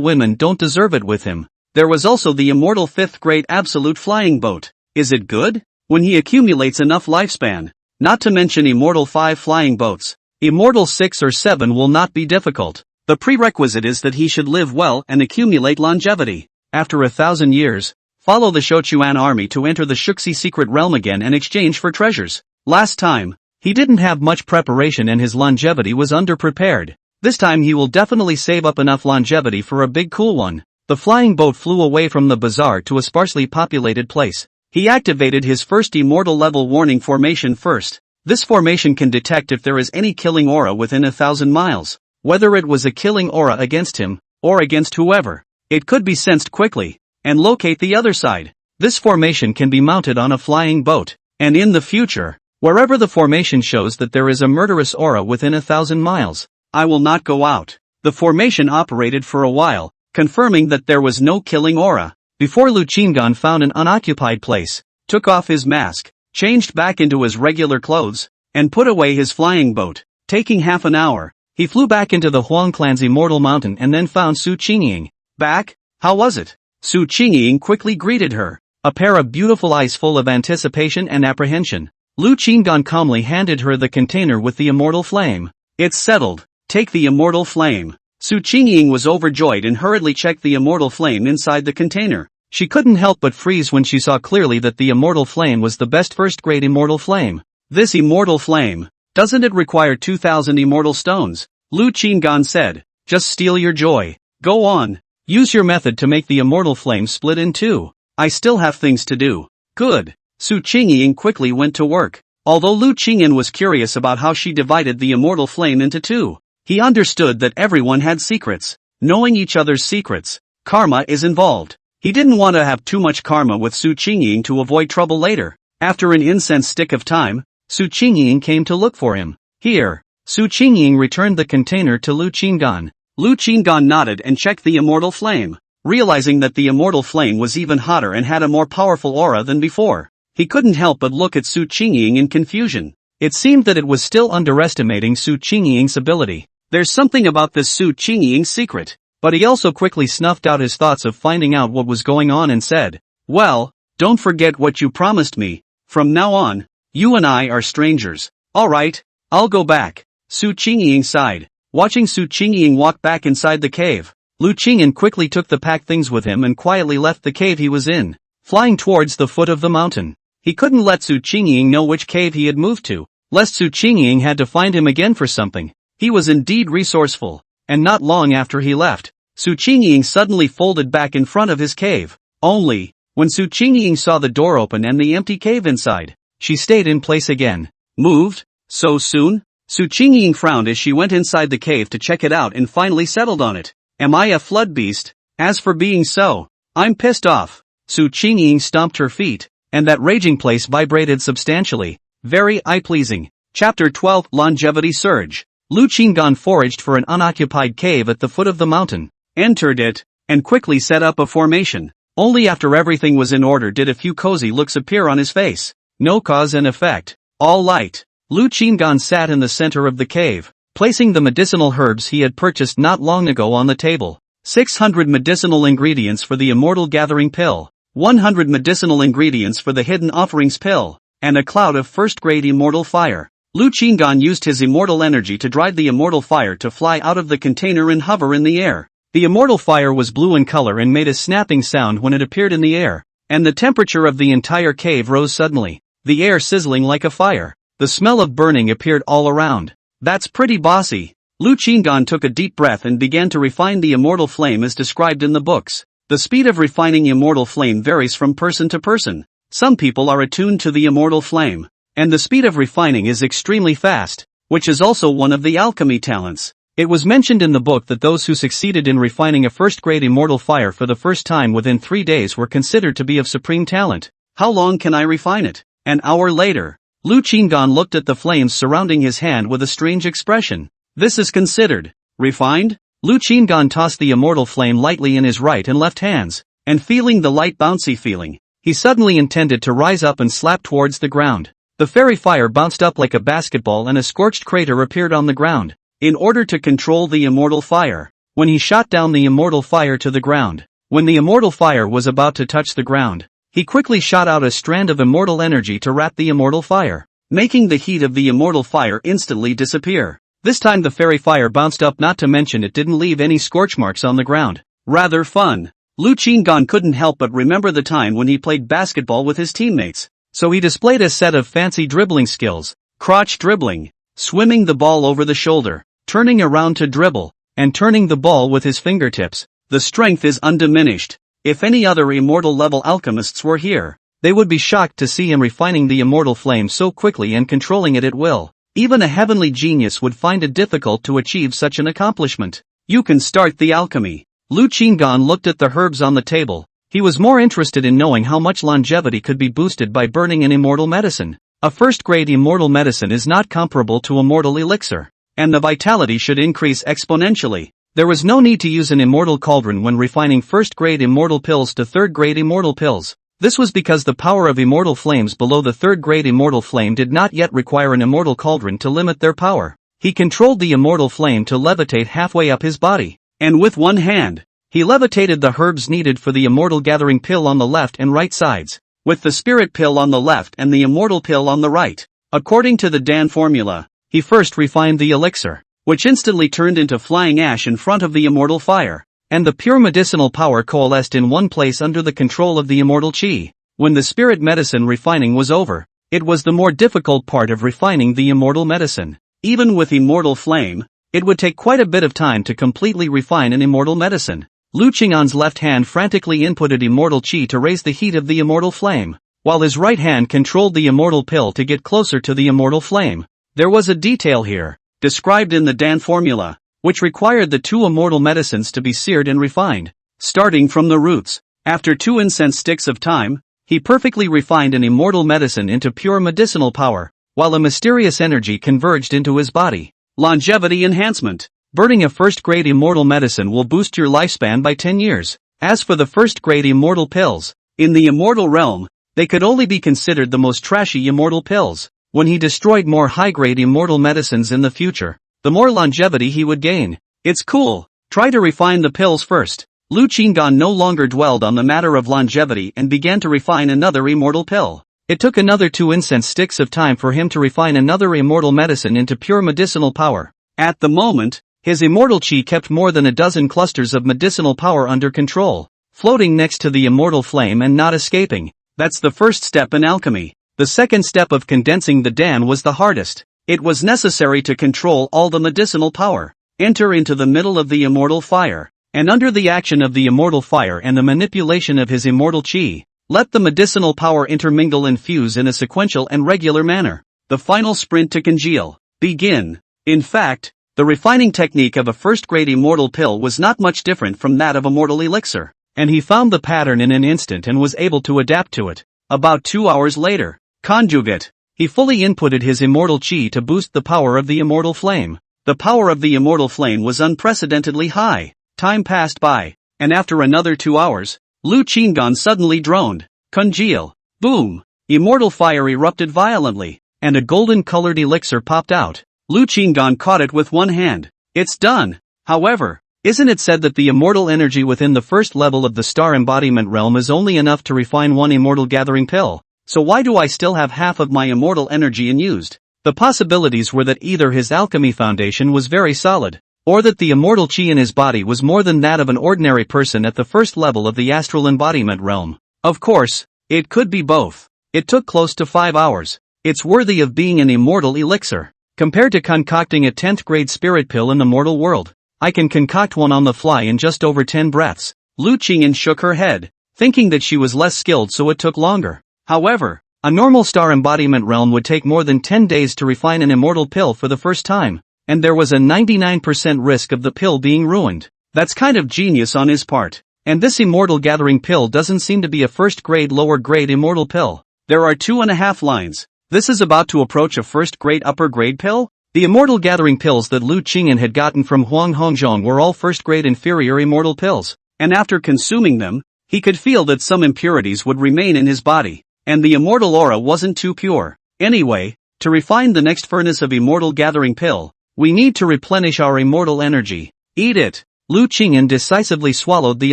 women don't deserve it with him. There was also the immortal 5th grade absolute flying boat. Is it good? When he accumulates enough lifespan, not to mention immortal 5 flying boats, immortal 6 or 7 will not be difficult. The prerequisite is that he should live well and accumulate longevity. After 1,000 years, follow the Shouquan army to enter the Shuxi secret realm again and exchange for treasures. Last time, he didn't have much preparation and his longevity was underprepared. This time he will definitely save up enough longevity for a big cool one. The flying boat flew away from the bazaar to a sparsely populated place. He activated his first immortal level warning formation first. This formation can detect if there is any killing aura within 1,000 miles. Whether it was a killing aura against him, or against whoever, it could be sensed quickly, and locate the other side. This formation can be mounted on a flying boat, and in the future, wherever the formation shows that there is a murderous aura within 1,000 miles, I will not go out. The formation operated for a while, confirming that there was no killing aura. Before Lu Qinggan found an unoccupied place, took off his mask, changed back into his regular clothes, and put away his flying boat. Taking half an hour, he flew back into the Huang clan's immortal mountain and then found Su Qingying. Back? How was it? Su Qingying quickly greeted her, a pair of beautiful eyes full of anticipation and apprehension. Lu Qinggan calmly handed her the container with the immortal flame. It's settled. Take the immortal flame. Su Qingying was overjoyed and hurriedly checked the immortal flame inside the container. She couldn't help but freeze when she saw clearly that the immortal flame was the best first-grade immortal flame. This immortal flame, doesn't it require 2,000 immortal stones? Lu Qinggan said. Just steal your joy. Go on. Use your method to make the immortal flame split in two. I still have things to do. Good. Su Qingying quickly went to work. Although Lu Qingyan was curious about how she divided the immortal flame into two, he understood that everyone had secrets. Knowing each other's secrets, karma is involved. He didn't want to have too much karma with Su Qingying to avoid trouble later. After an incense stick of time, Su Qingying came to look for him. Here. Su Qingying returned the container to Lu Qinggan. Lu Qinggan nodded and checked the immortal flame, realizing that the immortal flame was even hotter and had a more powerful aura than before. He couldn't help but look at Su Qingying in confusion. It seemed that it was still underestimating Su Qingying's ability. There's something about this Su Qingying secret. But he also quickly snuffed out his thoughts of finding out what was going on and said, well, don't forget what you promised me. From now on, you and I are strangers. Alright, I'll go back. Su Qingying sighed. Watching Su Qingying walk back inside the cave, Lu Qingyan quickly took the packed things with him and quietly left the cave he was in, flying towards the foot of the mountain. He couldn't let Su Qingying know which cave he had moved to, lest Su Qingying had to find him again for something. He was indeed resourceful. And not long after he left, Su Qingying suddenly folded back in front of his cave. Only, when Su Qingying saw the door open and the empty cave inside, she stayed in place again. Moved? So soon? Su Qingying frowned as she went inside the cave to check it out and finally settled on it. Am I a flood beast? As for being so, I'm pissed off. Su Qingying stomped her feet, and that raging place vibrated substantially. Very eye-pleasing. Chapter 12 Longevity Surge. Lu Qinggan foraged for an unoccupied cave at the foot of the mountain, entered it, and quickly set up a formation. Only after everything was in order did a few cozy looks appear on his face. No cause and effect. All light. Lu Qinggan sat in the center of the cave, placing the medicinal herbs he had purchased not long ago on the table. 600 medicinal ingredients for the Immortal Gathering Pill, 100 medicinal ingredients for the Hidden Offerings Pill, and a cloud of first-grade immortal fire. Lu Qinggan used his immortal energy to drive the immortal fire to fly out of the container and hover in the air. The immortal fire was blue in color and made a snapping sound when it appeared in the air, and the temperature of the entire cave rose suddenly, the air sizzling like a fire. The smell of burning appeared all around. That's pretty bossy. Lu Qinggan took a deep breath and began to refine the immortal flame as described in the books. The speed of refining immortal flame varies from person to person. Some people are attuned to the immortal flame, and the speed of refining is extremely fast, which is also one of the alchemy talents. It was mentioned in the book that those who succeeded in refining a first-grade immortal fire for the first time within 3 days were considered to be of supreme talent. How long can I refine it? An hour later, Lu Qinggan looked at the flames surrounding his hand with a strange expression. This is considered refined? Lu Qinggan tossed the immortal flame lightly in his right and left hands, and feeling the light bouncy feeling, he suddenly intended to rise up and slap towards the ground. The fairy fire bounced up like a basketball and a scorched crater appeared on the ground. In order to control the immortal fire, when he shot down the immortal fire to the ground, when the immortal fire was about to touch the ground, he quickly shot out a strand of immortal energy to wrap the immortal fire, making the heat of the immortal fire instantly disappear. This time the fairy fire bounced up, not to mention it didn't leave any scorch marks on the ground. Rather fun. Lu Qinggan couldn't help but remember the time when he played basketball with his teammates. So he displayed a set of fancy dribbling skills, crotch dribbling, swimming the ball over the shoulder, turning around to dribble, and turning the ball with his fingertips. The strength is undiminished. If any other immortal level alchemists were here, they would be shocked to see him refining the immortal flame so quickly and controlling it at will. Even a heavenly genius would find it difficult to achieve such an accomplishment. You can start the alchemy. Lu Qinggan looked at the herbs on the table. He was more interested in knowing how much longevity could be boosted by burning an immortal medicine. A first-grade immortal medicine is not comparable to a mortal elixir, and the vitality should increase exponentially. There was no need to use an immortal cauldron when refining first-grade immortal pills to third-grade immortal pills. This was because the power of immortal flames below the third-grade immortal flame did not yet require an immortal cauldron to limit their power. He controlled the immortal flame to levitate halfway up his body, and with one hand, he levitated the herbs needed for the immortal gathering pill on the left and right sides, with the spirit pill on the left and the immortal pill on the right. According to the Dan formula, he first refined the elixir, which instantly turned into flying ash in front of the immortal fire, and the pure medicinal power coalesced in one place under the control of the immortal chi. When the spirit medicine refining was over, it was the more difficult part of refining the immortal medicine. Even with immortal flame, it would take quite a bit of time to completely refine an immortal medicine. Lu Qing'an's left hand frantically inputted immortal chi to raise the heat of the immortal flame, while his right hand controlled the immortal pill to get closer to the immortal flame. There was a detail here, described in the Dan formula, which required the two immortal medicines to be seared and refined, starting from the roots. After 2 incense sticks of time, he perfectly refined an immortal medicine into pure medicinal power, while a mysterious energy converged into his body. Longevity enhancement. Burning a first-grade immortal medicine will boost your lifespan by 10 years. As for the first-grade immortal pills, in the immortal realm, they could only be considered the most trashy immortal pills. When he destroyed more high-grade immortal medicines in the future, the more longevity he would gain. It's cool. Try to refine the pills first. Lu Qing'an no longer dwelled on the matter of longevity and began to refine another immortal pill. It took another 2 incense sticks of time for him to refine another immortal medicine into pure medicinal power. At the moment, his immortal chi kept more than a dozen clusters of medicinal power under control, floating next to the immortal flame and not escaping. That's the first step in alchemy. The second step of condensing the Dan was the hardest. It was necessary to control all the medicinal power, enter into the middle of the immortal fire, and under the action of the immortal fire and the manipulation of his immortal chi, let the medicinal power intermingle and fuse in a sequential and regular manner. The final sprint to congeal. Begin. In fact, the refining technique of a first-grade immortal pill was not much different from that of a mortal elixir, and he found the pattern in an instant and was able to adapt to it. About 2 hours later, conjugate. He fully inputted his immortal chi to boost the power of the immortal flame. The power of the immortal flame was unprecedentedly high. Time passed by, and after another 2 hours, Lu Qing'an suddenly droned. Congeal. Boom. Immortal fire erupted violently, and a golden-colored elixir popped out. Lu Qing'an caught it with one hand. It's done. However, isn't it said that the immortal energy within the first level of the star embodiment realm is only enough to refine one immortal gathering pill? So why do I still have half of my immortal energy unused? The possibilities were that either his alchemy foundation was very solid, or that the immortal chi in his body was more than that of an ordinary person at the first level of the astral embodiment realm. Of course, it could be both. It took close to 5 hours. It's worthy of being an immortal elixir. Compared to concocting a 10th grade spirit pill in the mortal world, I can concoct one on the fly in just over 10 breaths. Lu Qing'an shook her head, thinking that she was less skilled so it took longer. However, a normal star embodiment realm would take more than 10 days to refine an immortal pill for the first time, and there was a 99% risk of the pill being ruined. That's kind of genius on his part. And this immortal gathering pill doesn't seem to be a first-grade lower-grade immortal pill. There are 2.5 lines. This is about to approach a first-grade upper-grade pill? The immortal gathering pills that Lu Qing'an had gotten from Huang were all first-grade inferior immortal pills, and after consuming them, he could feel that some impurities would remain in his body. And the immortal aura wasn't too pure. Anyway, to refine the next furnace of immortal gathering pill, we need to replenish our immortal energy. Eat it. Lu Qing'an decisively swallowed the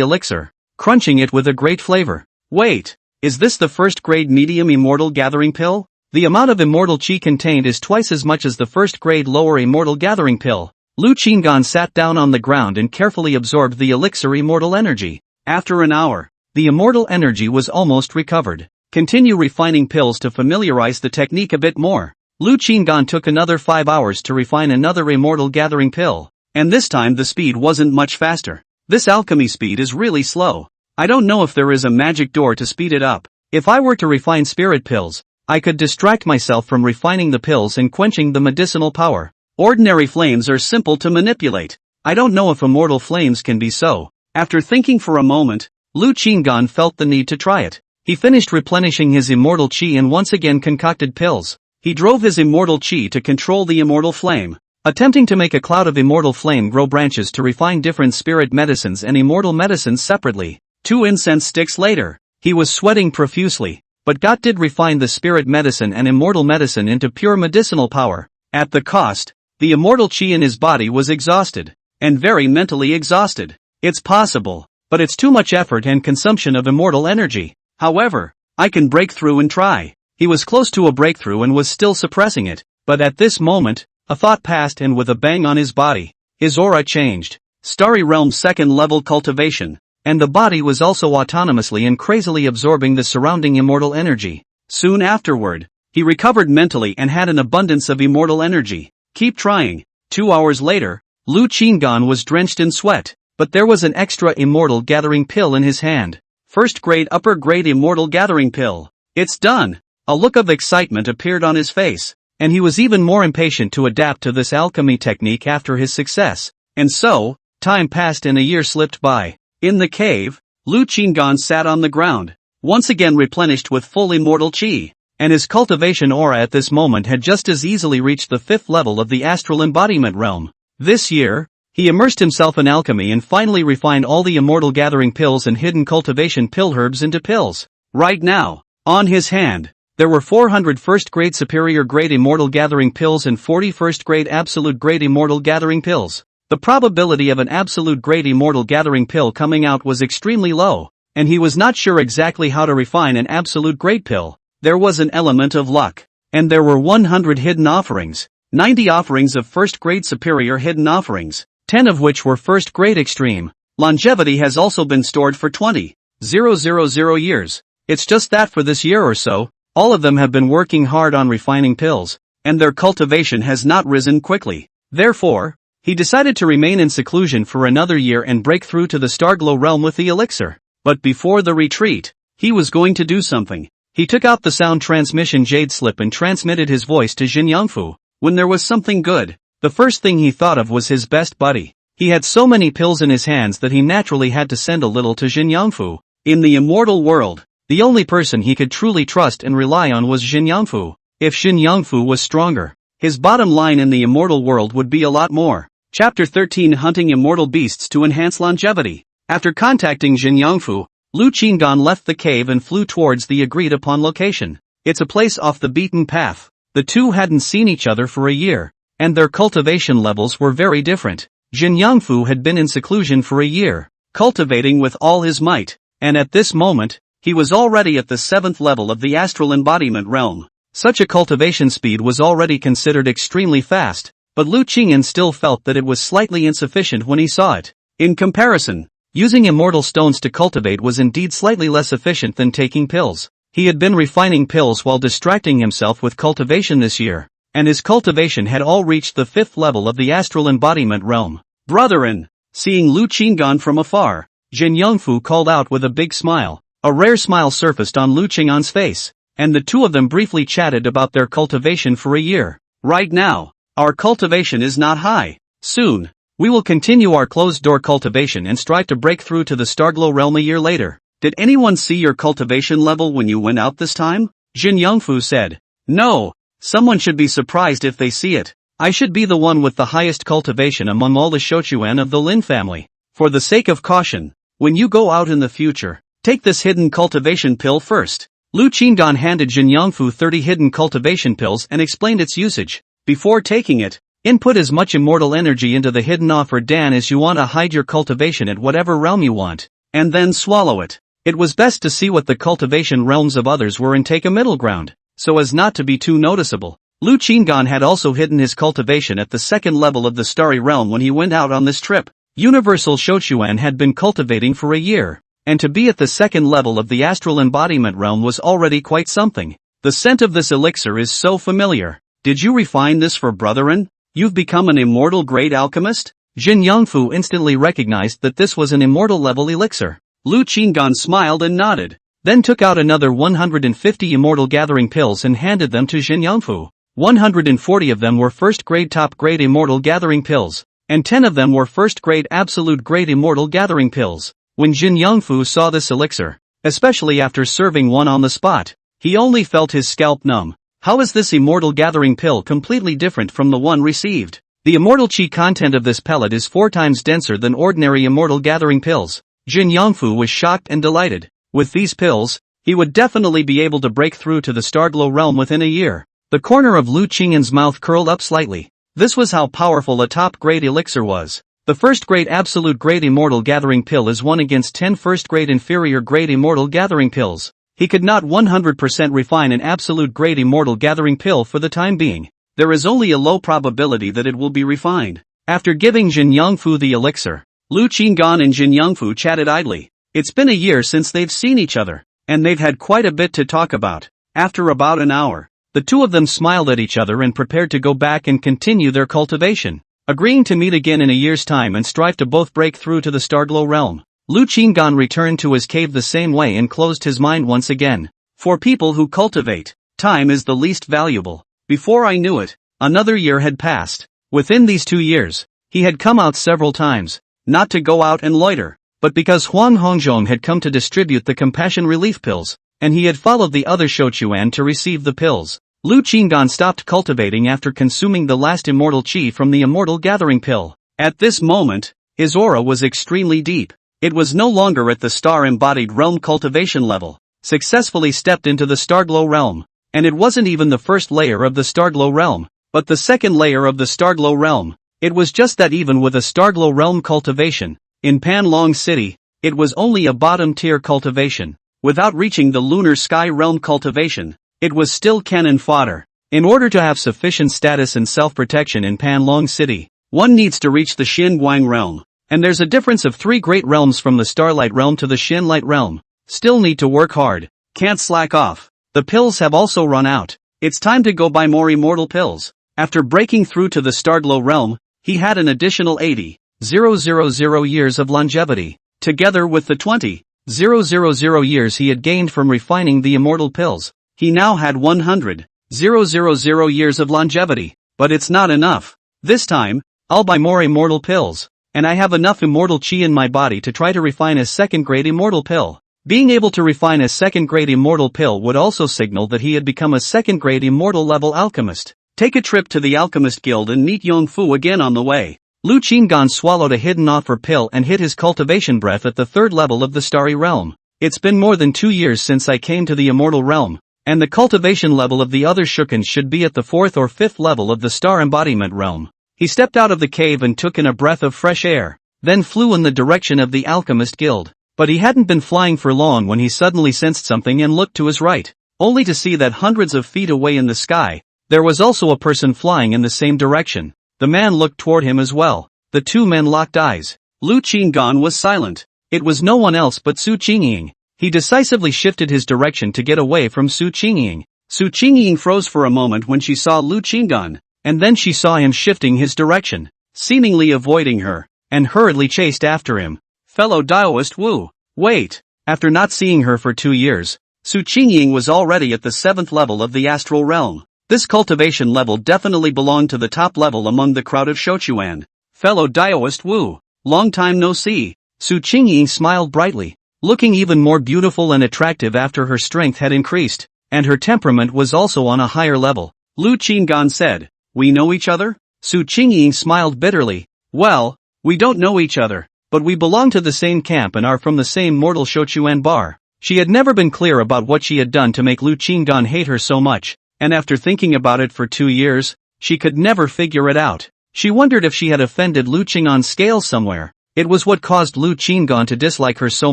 elixir, crunching it with a great flavor. Wait, is this the first-grade medium immortal gathering pill? The amount of immortal chi contained is twice as much as the first-grade lower immortal gathering pill. Lu Qing'an sat down on the ground and carefully absorbed the elixir immortal energy. After an hour, the immortal energy was almost recovered. Continue refining pills to familiarize the technique a bit more. Lu Qing'an took another 5 hours to refine another immortal gathering pill, and this time the speed wasn't much faster. This alchemy speed is really slow. I don't know if there is a magic door to speed it up. If I were to refine spirit pills, I could distract myself from refining the pills and quenching the medicinal power. Ordinary flames are simple to manipulate. I don't know if immortal flames can be so. After thinking for a moment, Lu Qing'an felt the need to try it. He finished replenishing his immortal chi and once again concocted pills. He drove his immortal chi to control the immortal flame, attempting to make a cloud of immortal flame grow branches to refine different spirit medicines and immortal medicines separately. 2 incense sticks later, he was sweating profusely, but God did refine the spirit medicine and immortal medicine into pure medicinal power. At the cost, the immortal chi in his body was exhausted, and very mentally exhausted. It's possible, but it's too much effort and consumption of immortal energy. However, I can break through and try. He was close to a breakthrough and was still suppressing it, but at this moment, a thought passed and with a bang on his body, his aura changed. Starry Realm 2nd level cultivation, and the body was also autonomously and crazily absorbing the surrounding immortal energy. Soon afterward, he recovered mentally and had an abundance of immortal energy. Keep trying. 2 hours later, Lu Qinggan was drenched in sweat, but there was an extra immortal gathering pill in his hand. First grade upper grade immortal gathering pill. It's done. A look of excitement appeared on his face, and he was even more impatient to adapt to this alchemy technique after his success. And so, time passed and a year slipped by. In the cave, Lu Qinggan sat on the ground, once again replenished with full immortal chi, and his cultivation aura at this moment had just as easily reached the 5th level of the astral embodiment realm. This year, he immersed himself in alchemy and finally refined all the immortal gathering pills and hidden cultivation pill herbs into pills. Right now, on his hand, there were 400 first-grade superior grade immortal gathering pills and 40 first-grade absolute grade immortal gathering pills. The probability of an absolute grade immortal gathering pill coming out was extremely low, and he was not sure exactly how to refine an absolute grade pill. There was an element of luck, and there were 100 hidden offerings, 90 offerings of first-grade superior hidden offerings, 10 of which were first-grade extreme. Longevity has also been stored for 20,000 years. It's just that for this year or so, all of them have been working hard on refining pills, and their cultivation has not risen quickly. Therefore, he decided to remain in seclusion for another year and break through to the Starglow realm with the elixir. But before the retreat, he was going to do something. He took out the sound transmission jade slip and transmitted his voice to Jin Yangfu. When there was something good, the first thing he thought of was his best buddy. He had so many pills in his hands that he naturally had to send a little to Jin Yangfu. In the immortal world, the only person he could truly trust and rely on was Jin Yangfu. If Jin Yangfu was stronger, his bottom line in the immortal world would be a lot more. Chapter 13 Hunting Immortal Beasts to Enhance Longevity. After contacting Jin Yangfu, Lu Qinggan left the cave and flew towards the agreed-upon location. It's a place off the beaten path. The two hadn't seen each other for a year, and their cultivation levels were very different. Jin Yangfu had been in seclusion for a year, cultivating with all his might, and at this moment, he was already at the 7th level of the astral embodiment realm. Such a cultivation speed was already considered extremely fast, but Lu Qingyan still felt that it was slightly insufficient when he saw it. In comparison, using immortal stones to cultivate was indeed slightly less efficient than taking pills. He had been refining pills while distracting himself with cultivation this year, and his cultivation had all reached the 5th level of the astral embodiment realm. Brethren, seeing Lu Qinggan from afar, Jin Yangfu called out with a big smile. A rare smile surfaced on Lu Qinggan's face, and the two of them briefly chatted about their cultivation for a year. Right now, our cultivation is not high. Soon, we will continue our closed-door cultivation and strive to break through to the Starglow realm a year later. Did anyone see your cultivation level when you went out this time? Jin Yangfu said. No, someone should be surprised if they see it. I should be the one with the highest cultivation among all the Shouquan of the Lin family. For the sake of caution, when you go out in the future, take this hidden cultivation pill first. Lu Qinggan handed Jin Yangfu 30 hidden cultivation pills and explained its usage. Before taking it, input as much immortal energy into the hidden offer Dan as you want to hide your cultivation at whatever realm you want, and then swallow it. It was best to see what the cultivation realms of others were and take a middle ground, so as not to be too noticeable. Lu Qinggan had also hidden his cultivation at the 2nd level of the Starry Realm when he went out on this trip. Universal Shouquan had been cultivating for a year, and to be at the 2nd level of the astral embodiment realm was already quite something. The scent of this elixir is so familiar. Did you refine this for brethren? You've become an immortal grade alchemist? Jin Yangfu instantly recognized that this was an immortal level elixir. Lu Qinggan smiled and nodded, then took out another 150 immortal gathering pills and handed them to Jin Yangfu. 140 of them were first grade top grade immortal gathering pills, and 10 of them were first grade absolute grade immortal gathering pills. When Jin Yangfu saw this elixir, especially after serving one on the spot, he only felt his scalp numb. How is this immortal gathering pill completely different from the one received? The immortal chi content of this pellet is 4 times denser than ordinary immortal gathering pills. Jin Yongfu was shocked and delighted. With these pills, he would definitely be able to break through to the Starglow realm within a year. The corner of Lu Qingyan's mouth curled up slightly. This was how powerful a top-grade elixir was. The first-grade absolute-grade immortal gathering pill is 1 against 10 first-grade inferior-grade immortal gathering pills. He could not 100% refine an absolute-grade immortal gathering pill for the time being. There is only a low probability that it will be refined. After giving Jin Yongfu the elixir, Lu Qingyan and Jin Yongfu chatted idly. It's been a year since they've seen each other, and they've had quite a bit to talk about. After about an hour, the two of them smiled at each other and prepared to go back and continue their cultivation, agreeing to meet again in a year's time and strive to both break through to the Starglow realm. Lu Qingyan returned to his cave the same way and closed his mind once again. For people who cultivate, time is the least valuable. Before I knew it, another year had passed. Within these 2 years, he had come out several times, not to go out and loiter, but because Huang Hongzhong had come to distribute the compassion relief pills, and he had followed the other Shouquan to receive the pills. Lu Qingyan stopped cultivating after consuming the last immortal chi from the immortal gathering pill. At this moment, his aura was extremely deep. It was no longer at the star-embodied realm cultivation level, successfully stepped into the Starglow realm, and it wasn't even the first layer of the Starglow realm, but the second layer of the Starglow realm. It was just that even with a Starglow realm cultivation, in Panlong City, it was only a bottom-tier cultivation. Without reaching the lunar sky realm cultivation, it was still cannon fodder. In order to have sufficient status and self-protection in Panlong City, one needs to reach the Xinguang realm, and there's a difference of 3 great realms from the Starlight realm to the Xinlight realm. Still need to work hard, can't slack off. The pills have also run out. It's time to go buy more immortal pills. After breaking through to the Starglow realm, he had an additional 80,000 years of longevity, together with the 20,000 years he had gained from refining the immortal pills. He now had 100,000 years of longevity, but it's not enough. This time, I'll buy more immortal pills, and I have enough immortal chi in my body to try to refine a second-grade immortal pill. Being able to refine a second-grade immortal pill would also signal that he had become a second-grade immortal level alchemist. Take a trip to the Alchemist Guild and meet Yongfu again on the way. Lu Qingyan swallowed a hidden offer pill and hit his cultivation breath at the 3rd level of the Starry Realm. It's been more than 2 years since I came to the Immortal Realm, and the cultivation level of the other Shouquan should be at the 4th or 5th level of the Star Embodiment Realm. He stepped out of the cave and took in a breath of fresh air, then flew in the direction of the Alchemist Guild. But he hadn't been flying for long when he suddenly sensed something and looked to his right, only to see that hundreds of feet away in the sky, there was also a person flying in the same direction. The man looked toward him as well. The two men locked eyes. Lu Qingyan was silent. It was no one else but Su Qingying. He decisively shifted his direction to get away from Su Qingying. Su Qingying froze for a moment when she saw Lu Qingyan, and then she saw him shifting his direction, seemingly avoiding her, and hurriedly chased after him. Fellow Daoist Wu, wait! After not seeing her for 2 years, Su Qingying was already at the 7th level of the astral realm. This cultivation level definitely belonged to the top level among the crowd of Shouquan. Fellow Daoist Wu, long time no see. Su Qingying smiled brightly, looking even more beautiful and attractive after her strength had increased, and her temperament was also on a higher level. Lu Qingyan said, "We know each other?" Su Qingying smiled bitterly. "Well, we don't know each other, but we belong to the same camp and are from the same mortal Shouquan bar." She had never been clear about what she had done to make Lu Qingyan hate her so much, and after thinking about it for 2 years, she could never figure it out. She wondered if she had offended Lu Qingyan's scale somewhere. It was what caused Lu Qingyan to dislike her so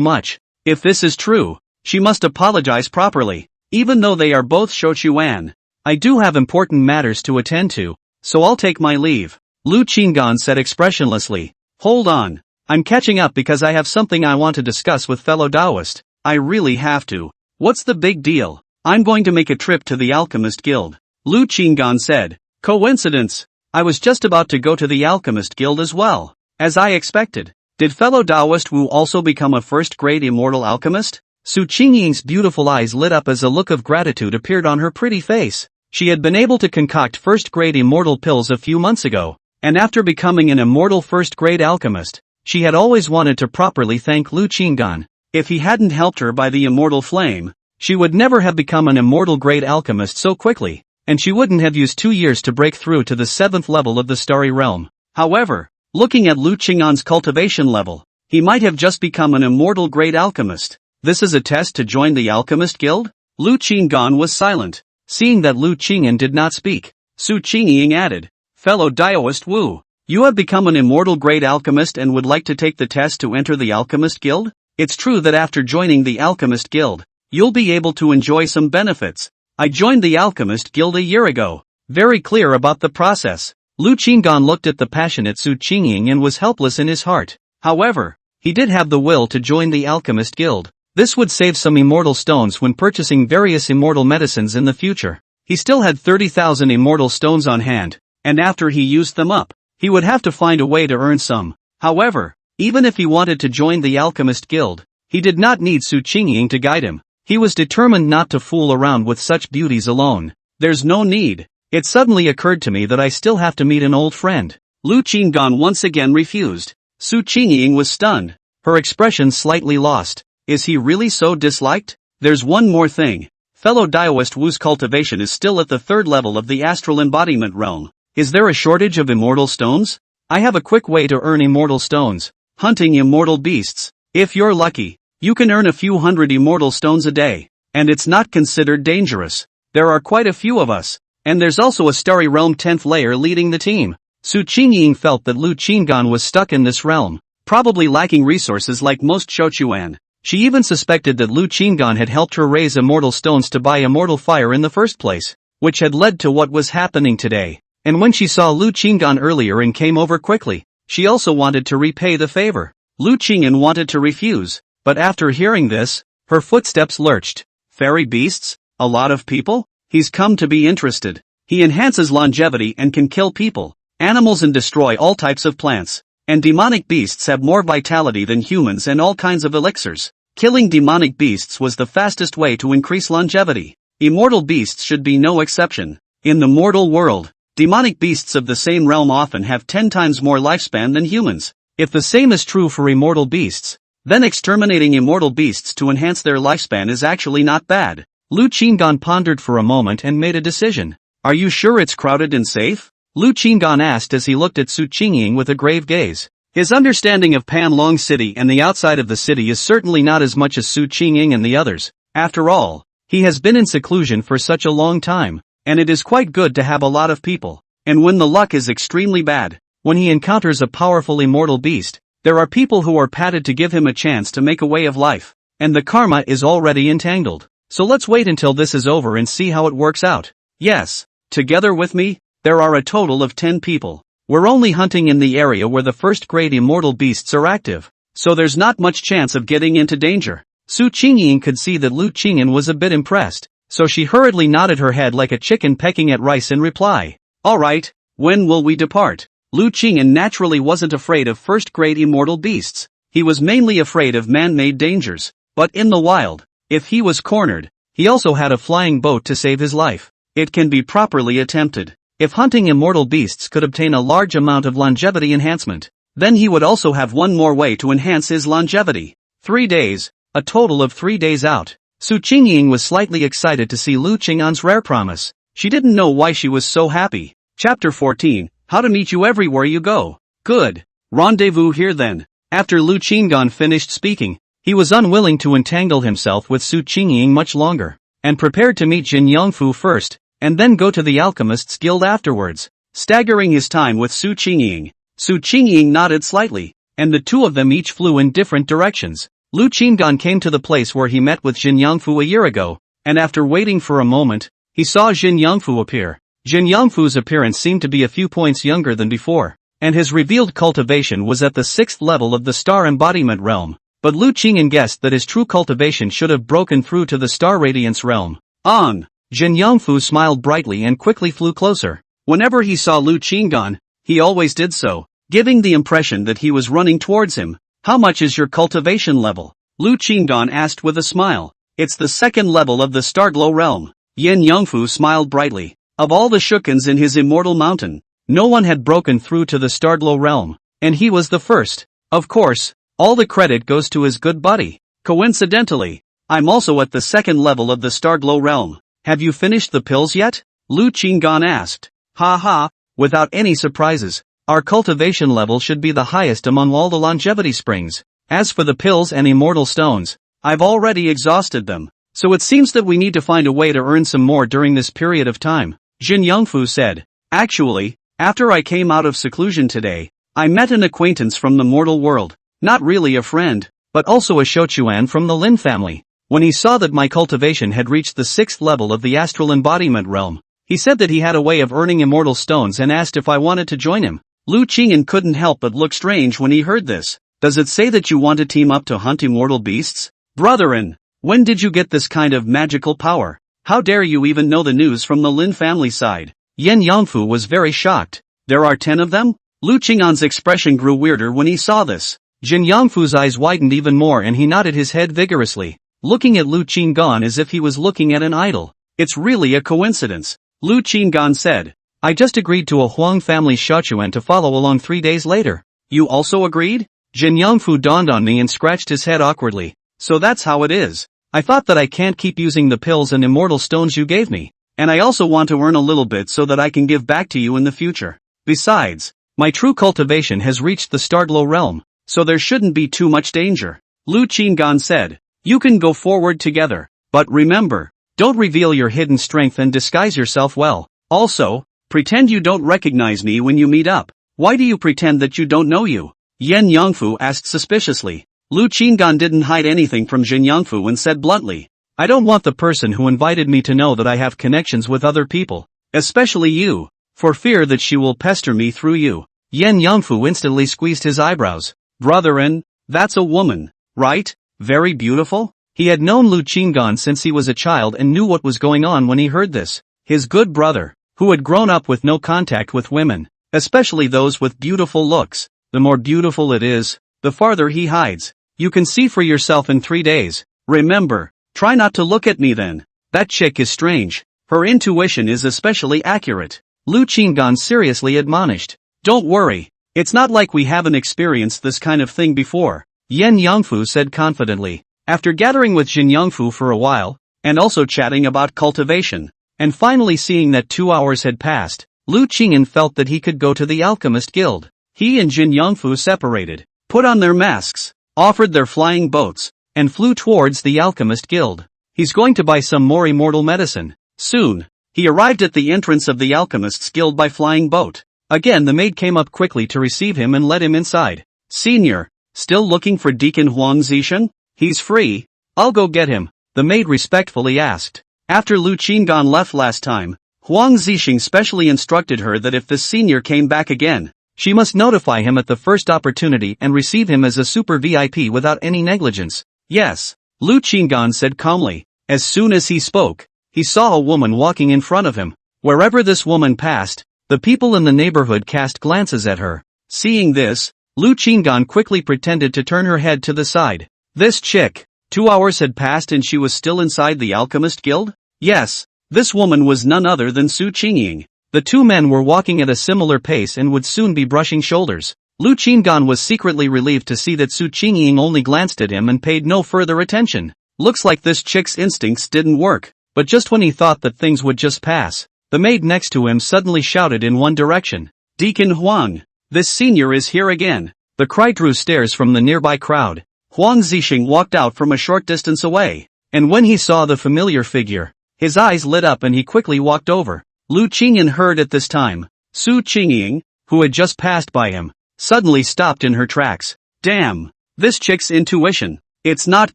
much. If this is true, she must apologize properly, even though they are both Shouquan. "I do have important matters to attend to, so I'll take my leave," Lu Qingyan said expressionlessly. "Hold on. I'm catching up because I have something I want to discuss with fellow Taoist. I really have to." "What's the big deal?" "I'm going to make a trip to the Alchemist Guild," Lu Qingyan said. "Coincidence? I was just about to go to the Alchemist Guild as well, as I expected." "Did fellow Taoist Wu also become a first-grade immortal alchemist?" Su Qingying's beautiful eyes lit up as a look of gratitude appeared on her pretty face. She had been able to concoct first-grade immortal pills a few months ago, and after becoming an immortal first-grade alchemist, she had always wanted to properly thank Lu Qingyan. If he hadn't helped her by the immortal flame, she would never have become an immortal grade alchemist so quickly. and she wouldn't have used 2 years to break through to the 7th level of the starry realm. However, looking at Lu Qing'an's cultivation level, he might have just become an immortal great alchemist. This is a test to join the alchemist guild? Lu Qing'an was silent. Seeing that Lu Qing'an did not speak, Su Qingying added, "Fellow Daoist Wu, you have become an immortal great alchemist and would like to take the test to enter the alchemist guild? It's true that after joining the alchemist guild, you'll be able to enjoy some benefits. I joined the alchemist guild a year ago." Very clear about the process, Lu Qing'an looked at the passionate Su Qingying and was helpless in his heart. However, he did have the will to join the alchemist guild. This would save some immortal stones when purchasing various immortal medicines in the future. He still had 30,000 immortal stones on hand, and after he used them up, he would have to find a way to earn some. However, even if he wanted to join the alchemist guild, he did not need Su Qingying to guide him. He was determined not to fool around with such beauties alone. There's no need. It suddenly occurred to me that I still have to meet an old friend. Lu Qing'an once again refused. Su Qingying was stunned, her expression slightly lost. Is he really so disliked? There's one more thing. Fellow Daoist Wu's cultivation is still at the 3rd level of the astral embodiment realm. Is there a shortage of immortal stones? I have a quick way to earn immortal stones. Hunting immortal beasts. If you're lucky, you can earn a few hundred immortal stones a day. And it's not considered dangerous. There are quite a few of us. And there's also a starry realm 10th layer leading the team. Su Qingying felt that Lu Qing'an was stuck in this realm, probably lacking resources like most Shouquan. She even suspected that Lu Qing'an had helped her raise immortal stones to buy immortal fire in the first place, which had led to what was happening today. And when she saw Lu Qing'an earlier and came over quickly, she also wanted to repay the favor. Lu Qing'an wanted to refuse, but after hearing this, her footsteps lurched. Fairy beasts? A lot of people? He's come to be interested. He enhances longevity and can kill people, animals and destroy all types of plants. And demonic beasts have more vitality than humans and all kinds of elixirs. Killing demonic beasts was the fastest way to increase longevity. Immortal beasts should be no exception. In the mortal world, demonic beasts of the same realm often have 10 times more lifespan than humans. If the same is true for immortal beasts, then exterminating immortal beasts to enhance their lifespan is actually not bad. Lu Qing'an pondered for a moment and made a decision. Are you sure it's crowded and safe? Lu Qing'an asked as he looked at Su Qingying with a grave gaze. His understanding of Panlong City and the outside of the city is certainly not as much as Su Qingying and the others. After all, he has been in seclusion for such a long time, and it is quite good to have a lot of people. And when the luck is extremely bad, when he encounters a powerful immortal beast, there are people who are padded to give him a chance to make a way of life, and the karma is already entangled. So let's wait until this is over and see how it works out. Yes, together with me, there are a total of 10 people. We're only hunting in the area where the first grade immortal beasts are active, so there's not much chance of getting into danger. Su Qingying could see that Lu Qing'an was a bit impressed, so she hurriedly nodded her head like a chicken pecking at rice in reply. Alright, when will we depart? Lu Qing'an naturally wasn't afraid of first grade immortal beasts. He was mainly afraid of man-made dangers, but in the wild, if he was cornered, he also had a flying boat to save his life. It can be properly attempted. If hunting immortal beasts could obtain a large amount of longevity enhancement, then he would also have one more way to enhance his longevity. 3 days, a total of 3 days out. Su Qingying was slightly excited to see Lu Qing'an's rare promise. She didn't know why she was so happy. Chapter 14, How to Meet You Everywhere You Go. Good. Rendezvous here then. After Lu Qing'an finished speaking, he was unwilling to entangle himself with Su Qingying much longer, and prepared to meet Jin Yongfu first, and then go to the Alchemist's Guild afterwards. Staggering his time with Su Qingying, Su Qingying nodded slightly, and the two of them each flew in different directions. Lu Qing'an came to the place where he met with Jin Yongfu a year ago, and after waiting for a moment, he saw Jin Yongfu appear. Jin Yongfu's appearance seemed to be a few points younger than before, and his revealed cultivation was at the 6th level of the star embodiment realm, but Lu Qing'an guessed that his true cultivation should have broken through to the star radiance realm. On! Jin Yongfu smiled brightly and quickly flew closer. Whenever he saw Lu Qing'an, he always did so, giving the impression that he was running towards him. How much is your cultivation level? Lu Qing'an asked with a smile. It's the 2nd level of the Starglow realm. Yin Yongfu smiled brightly. Of all the Shouquans in his immortal mountain, no one had broken through to the Starglow realm, and he was the first. Of course, all the credit goes to his good buddy. Coincidentally, I'm also at the 2nd level of the Starglow realm. Have you finished the pills yet? Lu Qinggan asked. Ha ha, without any surprises. Our cultivation level should be the highest among all the longevity springs. As for the pills and immortal stones, I've already exhausted them. So it seems that we need to find a way to earn some more during this period of time, Jin Yongfu said. Actually, after I came out of seclusion today, I met an acquaintance from the mortal world. Not really a friend, but also a Shouquan from the Lin family. When he saw that my cultivation had reached the 6th level of the astral embodiment realm, he said that he had a way of earning immortal stones and asked if I wanted to join him. Lu Qingyan couldn't help but look strange when he heard this. Does it say that you want to team up to hunt immortal beasts? Brethren, when did you get this kind of magical power? How dare you even know the news from the Lin family side? Yen Yongfu was very shocked. There are 10 of them? Lu Qingyan's expression grew weirder when he saw this. Jin Yongfu's eyes widened even more and he nodded his head vigorously, looking at Lu Qinggan as if he was looking at an idol. It's really a coincidence. Lu Qinggan said. I just agreed to a Huang family Shouquan to follow along 3 days later. You also agreed? Jin Yongfu dawned on me and scratched his head awkwardly. So that's how it is. I thought that I can't keep using the pills and immortal stones you gave me. And I also want to earn a little bit so that I can give back to you in the future. Besides, my true cultivation has reached the Stardlo realm, so there shouldn't be too much danger. Lu Qinggan said. You can go forward together. But remember, don't reveal your hidden strength and disguise yourself well. Also, pretend you don't recognize me when you meet up. Why do you pretend that you don't know you? Yen Yongfu asked suspiciously. Lu Qinggan didn't hide anything from Jin Yongfu and said bluntly. I don't want the person who invited me to know that I have connections with other people, especially you, for fear that she will pester me through you. Yen Yongfu instantly squeezed his eyebrows. Brethren, that's a woman, right? Very beautiful? He had known Lu Qinggan since he was a child and knew what was going on when he heard this. His good brother, who had grown up with no contact with women, especially those with beautiful looks. The more beautiful it is, the farther he hides. You can see for yourself in 3 days. Remember, try not to look at me then. That chick is strange. Her intuition is especially accurate. Lu Qinggan seriously admonished. Don't worry. It's not like we haven't experienced this kind of thing before, Yen Yongfu said confidently. After gathering with Jin Yongfu for a while, and also chatting about cultivation, and finally seeing that 2 hours had passed, Lu Qingyan felt that he could go to the Alchemist Guild. He and Jin Yongfu separated, put on their masks, offered their flying boats, and flew towards the Alchemist Guild. He's going to buy some more immortal medicine. Soon, he arrived at the entrance of the Alchemist's Guild by flying boat. Again the maid came up quickly to receive him and let him inside. Senior, still looking for Deacon Huang Zishan? He's free. I'll go get him, the maid respectfully asked. After Lu Qinggan left last time, Huang Zishan specially instructed her that if this senior came back again, she must notify him at the first opportunity and receive him as a super VIP without any negligence. Yes, Lu Qinggan said calmly. As soon as he spoke, he saw a woman walking in front of him. Wherever this woman passed, the people in the neighborhood cast glances at her. Seeing this, Lu Qinggan quickly pretended to turn her head to the side. This chick. 2 hours had passed and she was still inside the Alchemist Guild? Yes, this woman was none other than Su Qingying. The two men were walking at a similar pace and would soon be brushing shoulders. Lu Qinggan was secretly relieved to see that Su Qingying only glanced at him and paid no further attention. Looks like this chick's instincts didn't work. But just when he thought that things would just pass, the maid next to him suddenly shouted in one direction. Deacon Huang, this senior is here again. The cry drew stares from the nearby crowd. Huang Zixing walked out from a short distance away, and when he saw the familiar figure, his eyes lit up and he quickly walked over. Lu Qingyan heard at this time. Su Qingying, who had just passed by him, suddenly stopped in her tracks. Damn, this chick's intuition. It's not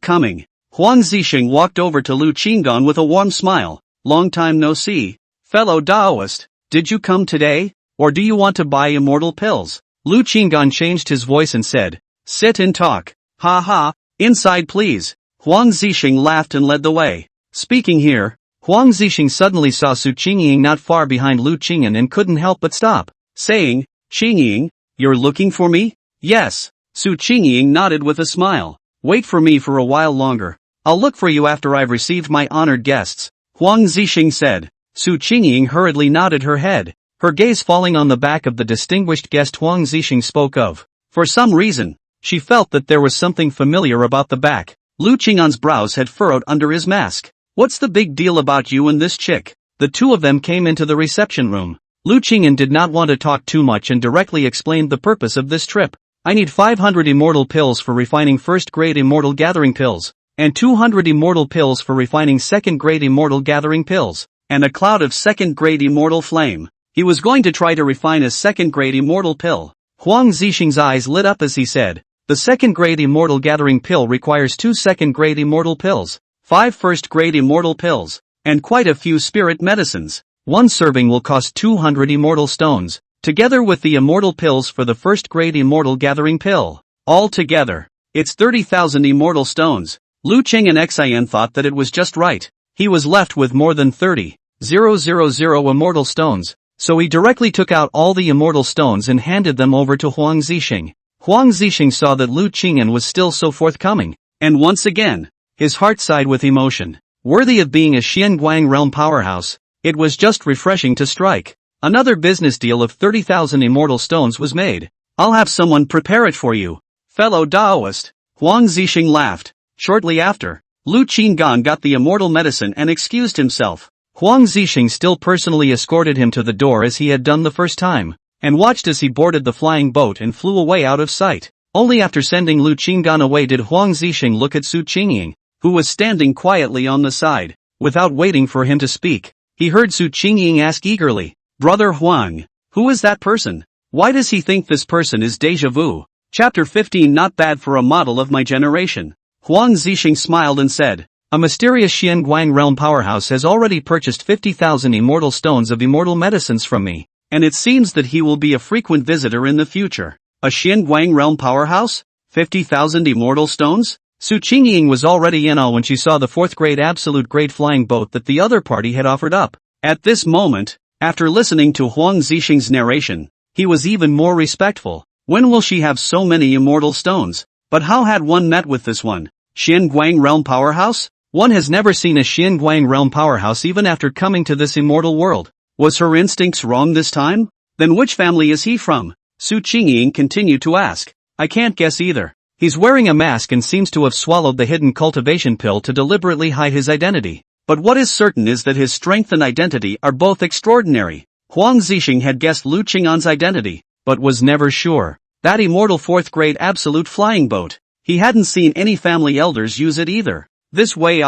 coming. Huang Zixing walked over to Lu Qinggan with a warm smile. Long time no see. Fellow Daoist, did you come today, or do you want to buy immortal pills? Lu Qinggan changed his voice and said, sit and talk. Ha ha, inside please. Huang Zixing laughed and led the way. Speaking here, Huang Zixing suddenly saw Su Qingying not far behind Lu Qingyan and couldn't help but stop, saying, Qingying, you're looking for me? Yes. Su Qingying nodded with a smile. Wait for me for a while longer. I'll look for you after I've received my honored guests, Huang Zixing said. Su Qingying hurriedly nodded her head, her gaze falling on the back of the distinguished guest Huang Zixing spoke of. For some reason, she felt that there was something familiar about the back. Lu Qingyan's brows had furrowed under his mask. What's the big deal about you and this chick? The two of them came into the reception room. Lu Qingyan did not want to talk too much and directly explained the purpose of this trip. I need 500 immortal pills for refining first-grade immortal gathering pills, and 200 immortal pills for refining second-grade immortal gathering pills, and a cloud of second-grade immortal flame. He was going to try to refine a second-grade immortal pill. Huang Zixing's eyes lit up as he said, the second-grade immortal gathering pill requires 2 second-grade immortal pills, 5 first-grade immortal pills, and quite a few spirit medicines. One serving will cost 200 immortal stones, together with the immortal pills for the first-grade immortal gathering pill. Altogether, it's 30,000 immortal stones. Lu Qingyan Xian thought that it was just right. He was left with more than 30,000 immortal stones, so he directly took out all the immortal stones and handed them over to Huang Zixing. Huang Zixing saw that Lu Qingyan was still so forthcoming, and once again, his heart sighed with emotion. Worthy of being a Xianguang realm powerhouse, it was just refreshing to strike. Another business deal of 30,000 immortal stones was made. I'll have someone prepare it for you, fellow Daoist. Huang Zixing laughed. Shortly after, Lu Qingyan got the immortal medicine and excused himself. Huang Zixing still personally escorted him to the door as he had done the first time, and watched as he boarded the flying boat and flew away out of sight. Only after sending Lu Qingyan away did Huang Zixing look at Su Qingying, who was standing quietly on the side. Without waiting for him to speak, he heard Su Qingying ask eagerly, Brother Huang, who is that person? Why does he think this person is deja vu? Chapter 15. Not bad for a model of my generation. Huang Zixing smiled and said, a mysterious Xianguang realm powerhouse has already purchased 50,000 immortal stones of immortal medicines from me, and it seems that he will be a frequent visitor in the future. A Xianguang realm powerhouse? 50,000 immortal stones? Su Qingying was already in awe when she saw the 4th grade absolute grade flying boat that the other party had offered up. At this moment, after listening to Huang Zixing's narration, he was even more respectful. When will she have so many immortal stones? But how had one met with this one? Xianguang realm powerhouse? One has never seen a Xianguang realm powerhouse even after coming to this immortal world. Was her instincts wrong this time? Then which family is he from? Su Qingying continued to ask. I can't guess either. He's wearing a mask and seems to have swallowed the hidden cultivation pill to deliberately hide his identity. But what is certain is that his strength and identity are both extraordinary. Huang Zixing had guessed Lu Qingyan's identity, but was never sure. That immortal 4th grade absolute flying boat. He hadn't seen any family elders use it either. This way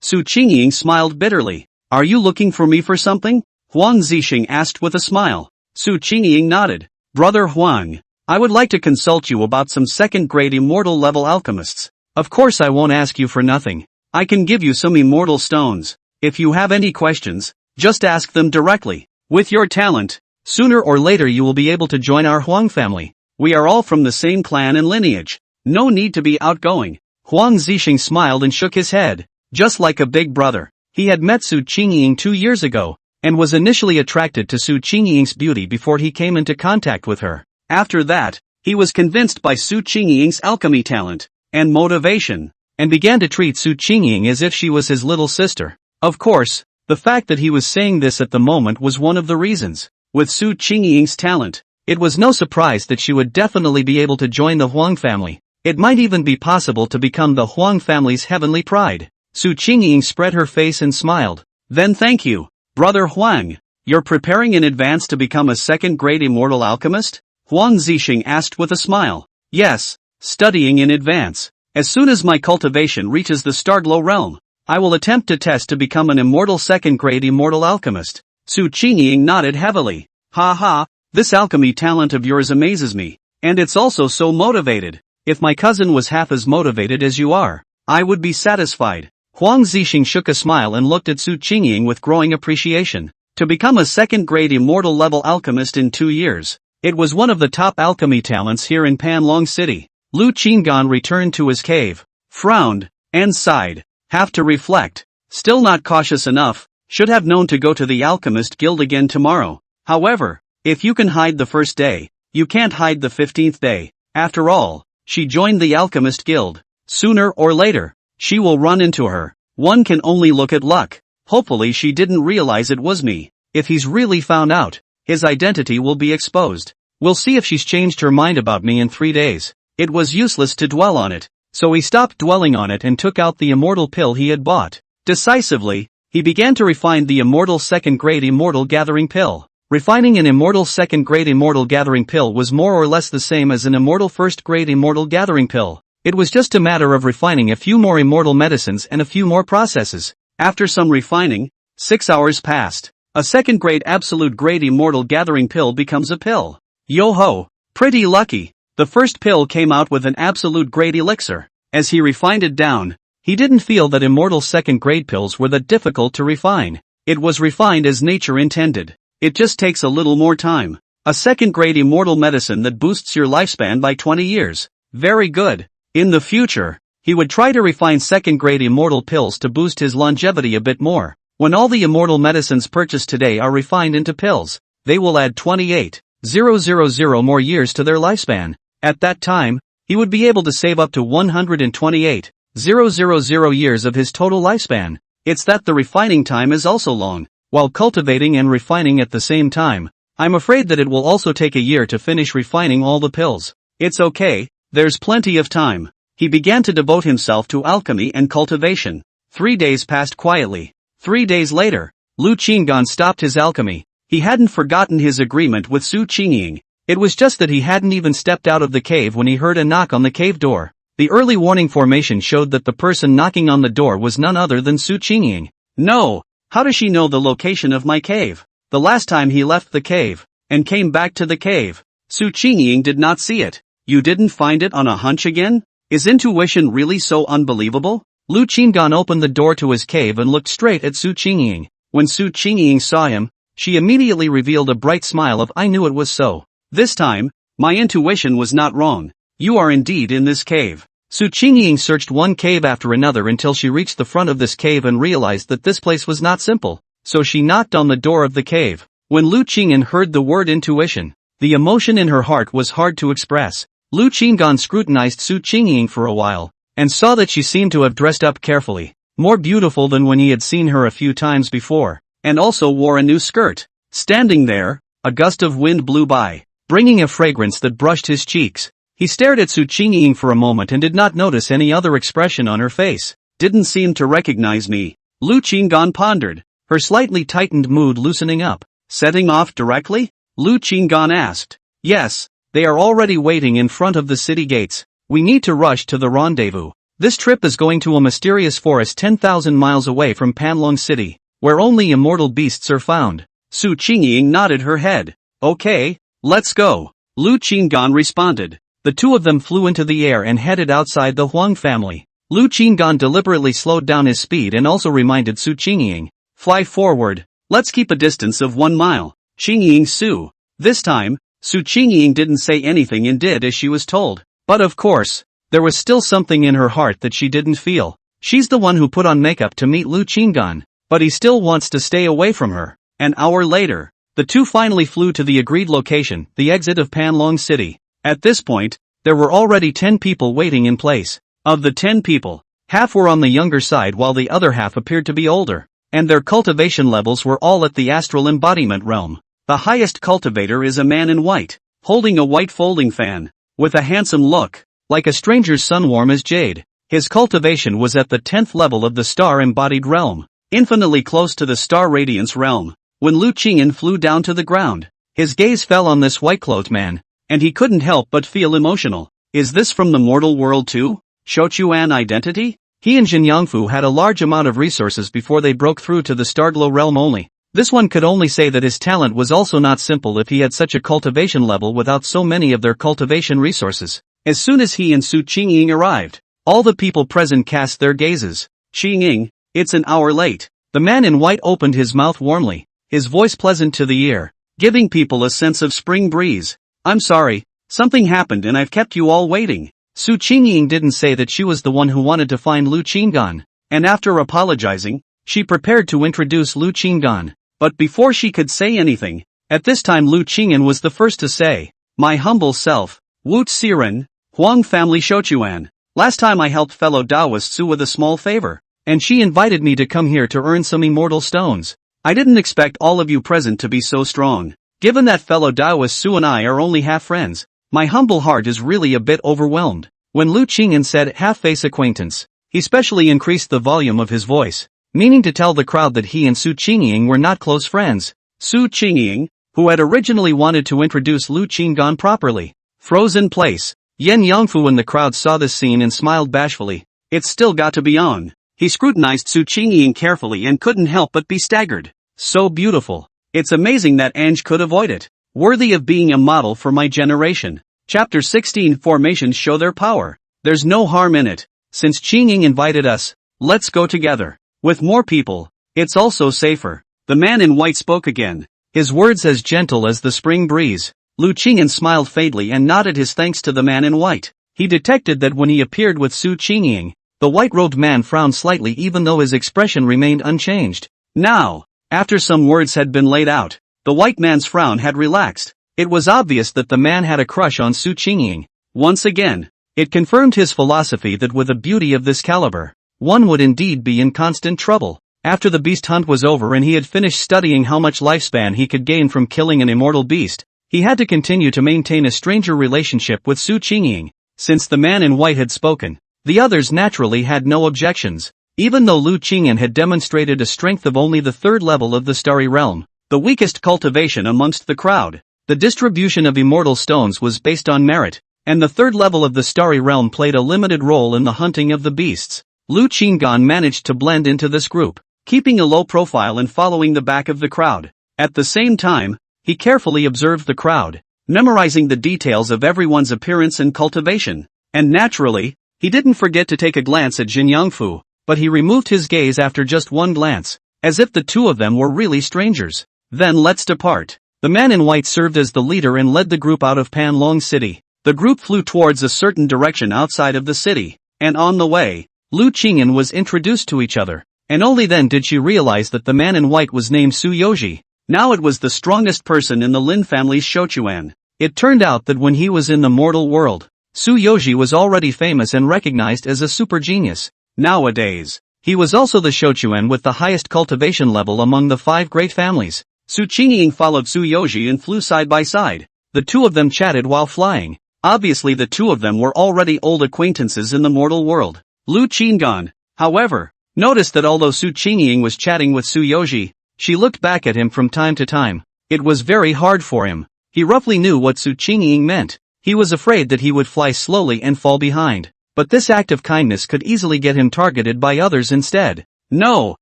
Su Qingying smiled bitterly. Are you looking for me for something? Huang Zixing asked with a smile. Su Qingying nodded. Brother Huang, I would like to consult you about some second-grade immortal level alchemists. Of course I won't ask you for nothing. I can give you some immortal stones. If you have any questions, just ask them directly. With your talent, sooner or later you will be able to join our Huang family. We are all from the same clan and lineage. No need to be outgoing. Huang Zixing smiled and shook his head. Just like a big brother, he had met Su Qingying 2 years ago, and was initially attracted to Su Qingying's beauty before he came into contact with her. After that, he was convinced by Su Qingying's alchemy talent and motivation, and began to treat Su Qingying as if she was his little sister. Of course, the fact that he was saying this at the moment was one of the reasons. With Su Qingying's talent, it was no surprise that she would definitely be able to join the Huang family. It might even be possible to become the Huang family's heavenly pride. Su Qingying spread her face and smiled. Then thank you, Brother Huang. You're preparing in advance to become a second-grade immortal alchemist? Huang Zixing asked with a smile. Yes, studying in advance. As soon as my cultivation reaches the Starglow realm, I will attempt to test to become an immortal second-grade immortal alchemist. Su Qingying nodded heavily. Ha ha, this alchemy talent of yours amazes me, and it's also so motivated. If my cousin was half as motivated as you are, I would be satisfied. Huang Zixing shook a smile and looked at Su Qingying with growing appreciation. To become a second-grade immortal level alchemist in 2 years. It was one of the top alchemy talents here in Panlong City. Lu Qingyan returned to his cave, frowned, and sighed. Have to reflect. Still not cautious enough, should have known to go to the Alchemist Guild again tomorrow. However, if you can hide the first day, you can't hide the 15th day. After all, she joined the Alchemist Guild. Sooner or later, she will run into her. One can only look at luck. Hopefully she didn't realize it was me. If he's really found out, his identity will be exposed. We'll see if she's changed her mind about me in 3 days. It was useless to dwell on it, so he stopped dwelling on it and took out the immortal pill he had bought. Decisively, he began to refine the immortal second-grade immortal gathering pill. Refining an immortal second-grade immortal gathering pill was more or less the same as an immortal first-grade immortal gathering pill. It was just a matter of refining a few more immortal medicines and a few more processes. After some refining, 6 hours passed. A second-grade absolute-grade immortal gathering pill becomes a pill. Yo-ho! Pretty lucky. The first pill came out with an absolute-grade elixir. As he refined it down, he didn't feel that immortal second-grade pills were that difficult to refine. It was refined as nature intended. It just takes a little more time. A second-grade immortal medicine that boosts your lifespan by 20 years. Very good. In the future, he would try to refine second-grade immortal pills to boost his longevity a bit more. When all the immortal medicines purchased today are refined into pills, they will add 28,000 more years to their lifespan. At that time, he would be able to save up to 128,000 years of his total lifespan. It's that the refining time is also long. While cultivating and refining at the same time, I'm afraid that it will also take a year to finish refining all the pills. It's okay, there's plenty of time. He began to devote himself to alchemy and cultivation. 3 days passed quietly. 3 days later, Lu Qinggan stopped his alchemy. He hadn't forgotten his agreement with Su Qingying. It was just that he hadn't even stepped out of the cave when he heard a knock on the cave door. The early warning formation showed that the person knocking on the door was none other than Su Qingying. No! How does she know the location of my cave? The last time he left the cave, and came back to the cave, Su Qingying did not see it. You didn't find it on a hunch again? Is intuition really so unbelievable? Lu Qinggan opened the door to his cave and looked straight at Su Qingying. When Su Qingying saw him, she immediately revealed a bright smile of "I knew it was so. This time, my intuition was not wrong. You are indeed in this cave." Su Qingying searched one cave after another until she reached the front of this cave and realized that this place was not simple. So she knocked on the door of the cave. When Lu Qingyan heard the word intuition, the emotion in her heart was hard to express. Lu Qinggan scrutinized Su Qingying for a while, and saw that she seemed to have dressed up carefully, more beautiful than when he had seen her a few times before, and also wore a new skirt. Standing there, a gust of wind blew by, bringing a fragrance that brushed his cheeks. He stared at Su Qingying for a moment and did not notice any other expression on her face. Didn't seem to recognize me. Lu Qinggan pondered, her slightly tightened mood loosening up. Setting off directly? Lu Qinggan asked. Yes, they are already waiting in front of the city gates. We need to rush to the rendezvous. This trip is going to a mysterious forest 10,000 miles away from Panlong City, where only immortal beasts are found. Su Qingying nodded her head. Okay, let's go. Lu Qinggan responded. The two of them flew into the air and headed outside the Huang family. Lu Qinggan deliberately slowed down his speed and also reminded Su Qingying. Fly forward. Let's keep a distance of 1 mile. Qingying Su. This time, Su Qingying didn't say anything and did as she was told. But of course, there was still something in her heart that she didn't feel. She's the one who put on makeup to meet Lu Qinggan, but he still wants to stay away from her. An hour later, the two finally flew to the agreed location, the exit of Panlong City. At this point, there were already 10 people waiting in place. Of the 10 people, half were on the younger side while the other half appeared to be older, and their cultivation levels were all at the astral embodiment realm. The highest cultivator is a man in white, holding a white folding fan, with a handsome look, like a stranger's sun warm as jade. His cultivation was at the 10th level of the star-embodied realm, infinitely close to the star radiance realm. When Lu Qingyan flew down to the ground, his gaze fell on this white-clothed man, and he couldn't help but feel emotional. Is this from the mortal world too? Shouquan identity? He and Jin Yangfu had a large amount of resources before they broke through to the Starglow realm only. This one could only say that his talent was also not simple if he had such a cultivation level without so many of their cultivation resources. As soon as he and Su Qingying arrived, all the people present cast their gazes. Qingying, it's an hour late. The man in white opened his mouth warmly, his voice pleasant to the ear, giving people a sense of spring breeze. I'm sorry, something happened and I've kept you all waiting. Su Qingying didn't say that she was the one who wanted to find Lu Qinggan, and after apologizing, she prepared to introduce Lu Qinggan. But before she could say anything, at this time Lu Qingyan was the first to say, "My humble self, Wu Xiren, Huang family Shouquan. Last time I helped fellow Taoist Su with a small favor, and she invited me to come here to earn some immortal stones. I didn't expect all of you present to be so strong. Given that fellow Taoist Su and I are only half friends, my humble heart is really a bit overwhelmed." When Lu Qingyan said half-face acquaintance, he specially increased the volume of his voice, meaning to tell the crowd that he and Su Qingying were not close friends. Su Qingying, who had originally wanted to introduce Lu Qinggan properly, froze in place. Yen Yongfu and the crowd saw this scene and smiled bashfully. It's still got to be on. He scrutinized Su Qingying carefully and couldn't help but be staggered. So beautiful. It's amazing that Ange could avoid it. Worthy of being a model for my generation. Chapter 16 Formations show their power. There's no harm in it. Since Qingying invited us, let's go together. With more people, it's also safer. The man in white spoke again. His words as gentle as the spring breeze. Lu Qingyan smiled faintly and nodded his thanks to the man in white. He detected that when he appeared with Su Qingying, the white-robed man frowned slightly even though his expression remained unchanged. Now, after some words had been laid out, the white man's frown had relaxed. It was obvious that the man had a crush on Su Qingying. Once again, it confirmed his philosophy that with a beauty of this caliber, one would indeed be in constant trouble. After the beast hunt was over and he had finished studying how much lifespan he could gain from killing an immortal beast, he had to continue to maintain a stranger relationship with Su Qingying. Since the man in white had spoken, the others naturally had no objections. Even though Lu Qingyan had demonstrated a strength of only the third level of the starry realm, the weakest cultivation amongst the crowd, the distribution of immortal stones was based on merit, and the third level of the starry realm played a limited role in the hunting of the beasts. Lu Qinggan managed to blend into this group, keeping a low profile and following the back of the crowd. At the same time, he carefully observed the crowd, memorizing the details of everyone's appearance and cultivation. And naturally, he didn't forget to take a glance at Jin Yongfu, but he removed his gaze after just one glance, as if the two of them were really strangers. Then let's depart. The man in white served as the leader and led the group out of Panlong City. The group flew towards a certain direction outside of the city, and on the way, Lu Qingyan was introduced to each other, and only then did she realize that the man in white was named Su Yoji. Now it was the strongest person in the Lin family's Shouquan. It turned out that when he was in the mortal world, Su Yoji was already famous and recognized as a super genius. Nowadays, he was also the Shouquan with the highest cultivation level among the 5 great families. Su Qingying followed Su Yoji and flew side by side. The two of them chatted while flying. Obviously the two of them were already old acquaintances in the mortal world. Lu Qinggan, however, noticed that although Su Qingying was chatting with Su Yoji, she looked back at him from time to time. It was very hard for him. He roughly knew what Su Qingying meant. He was afraid that he would fly slowly and fall behind. But this act of kindness could easily get him targeted by others instead. No!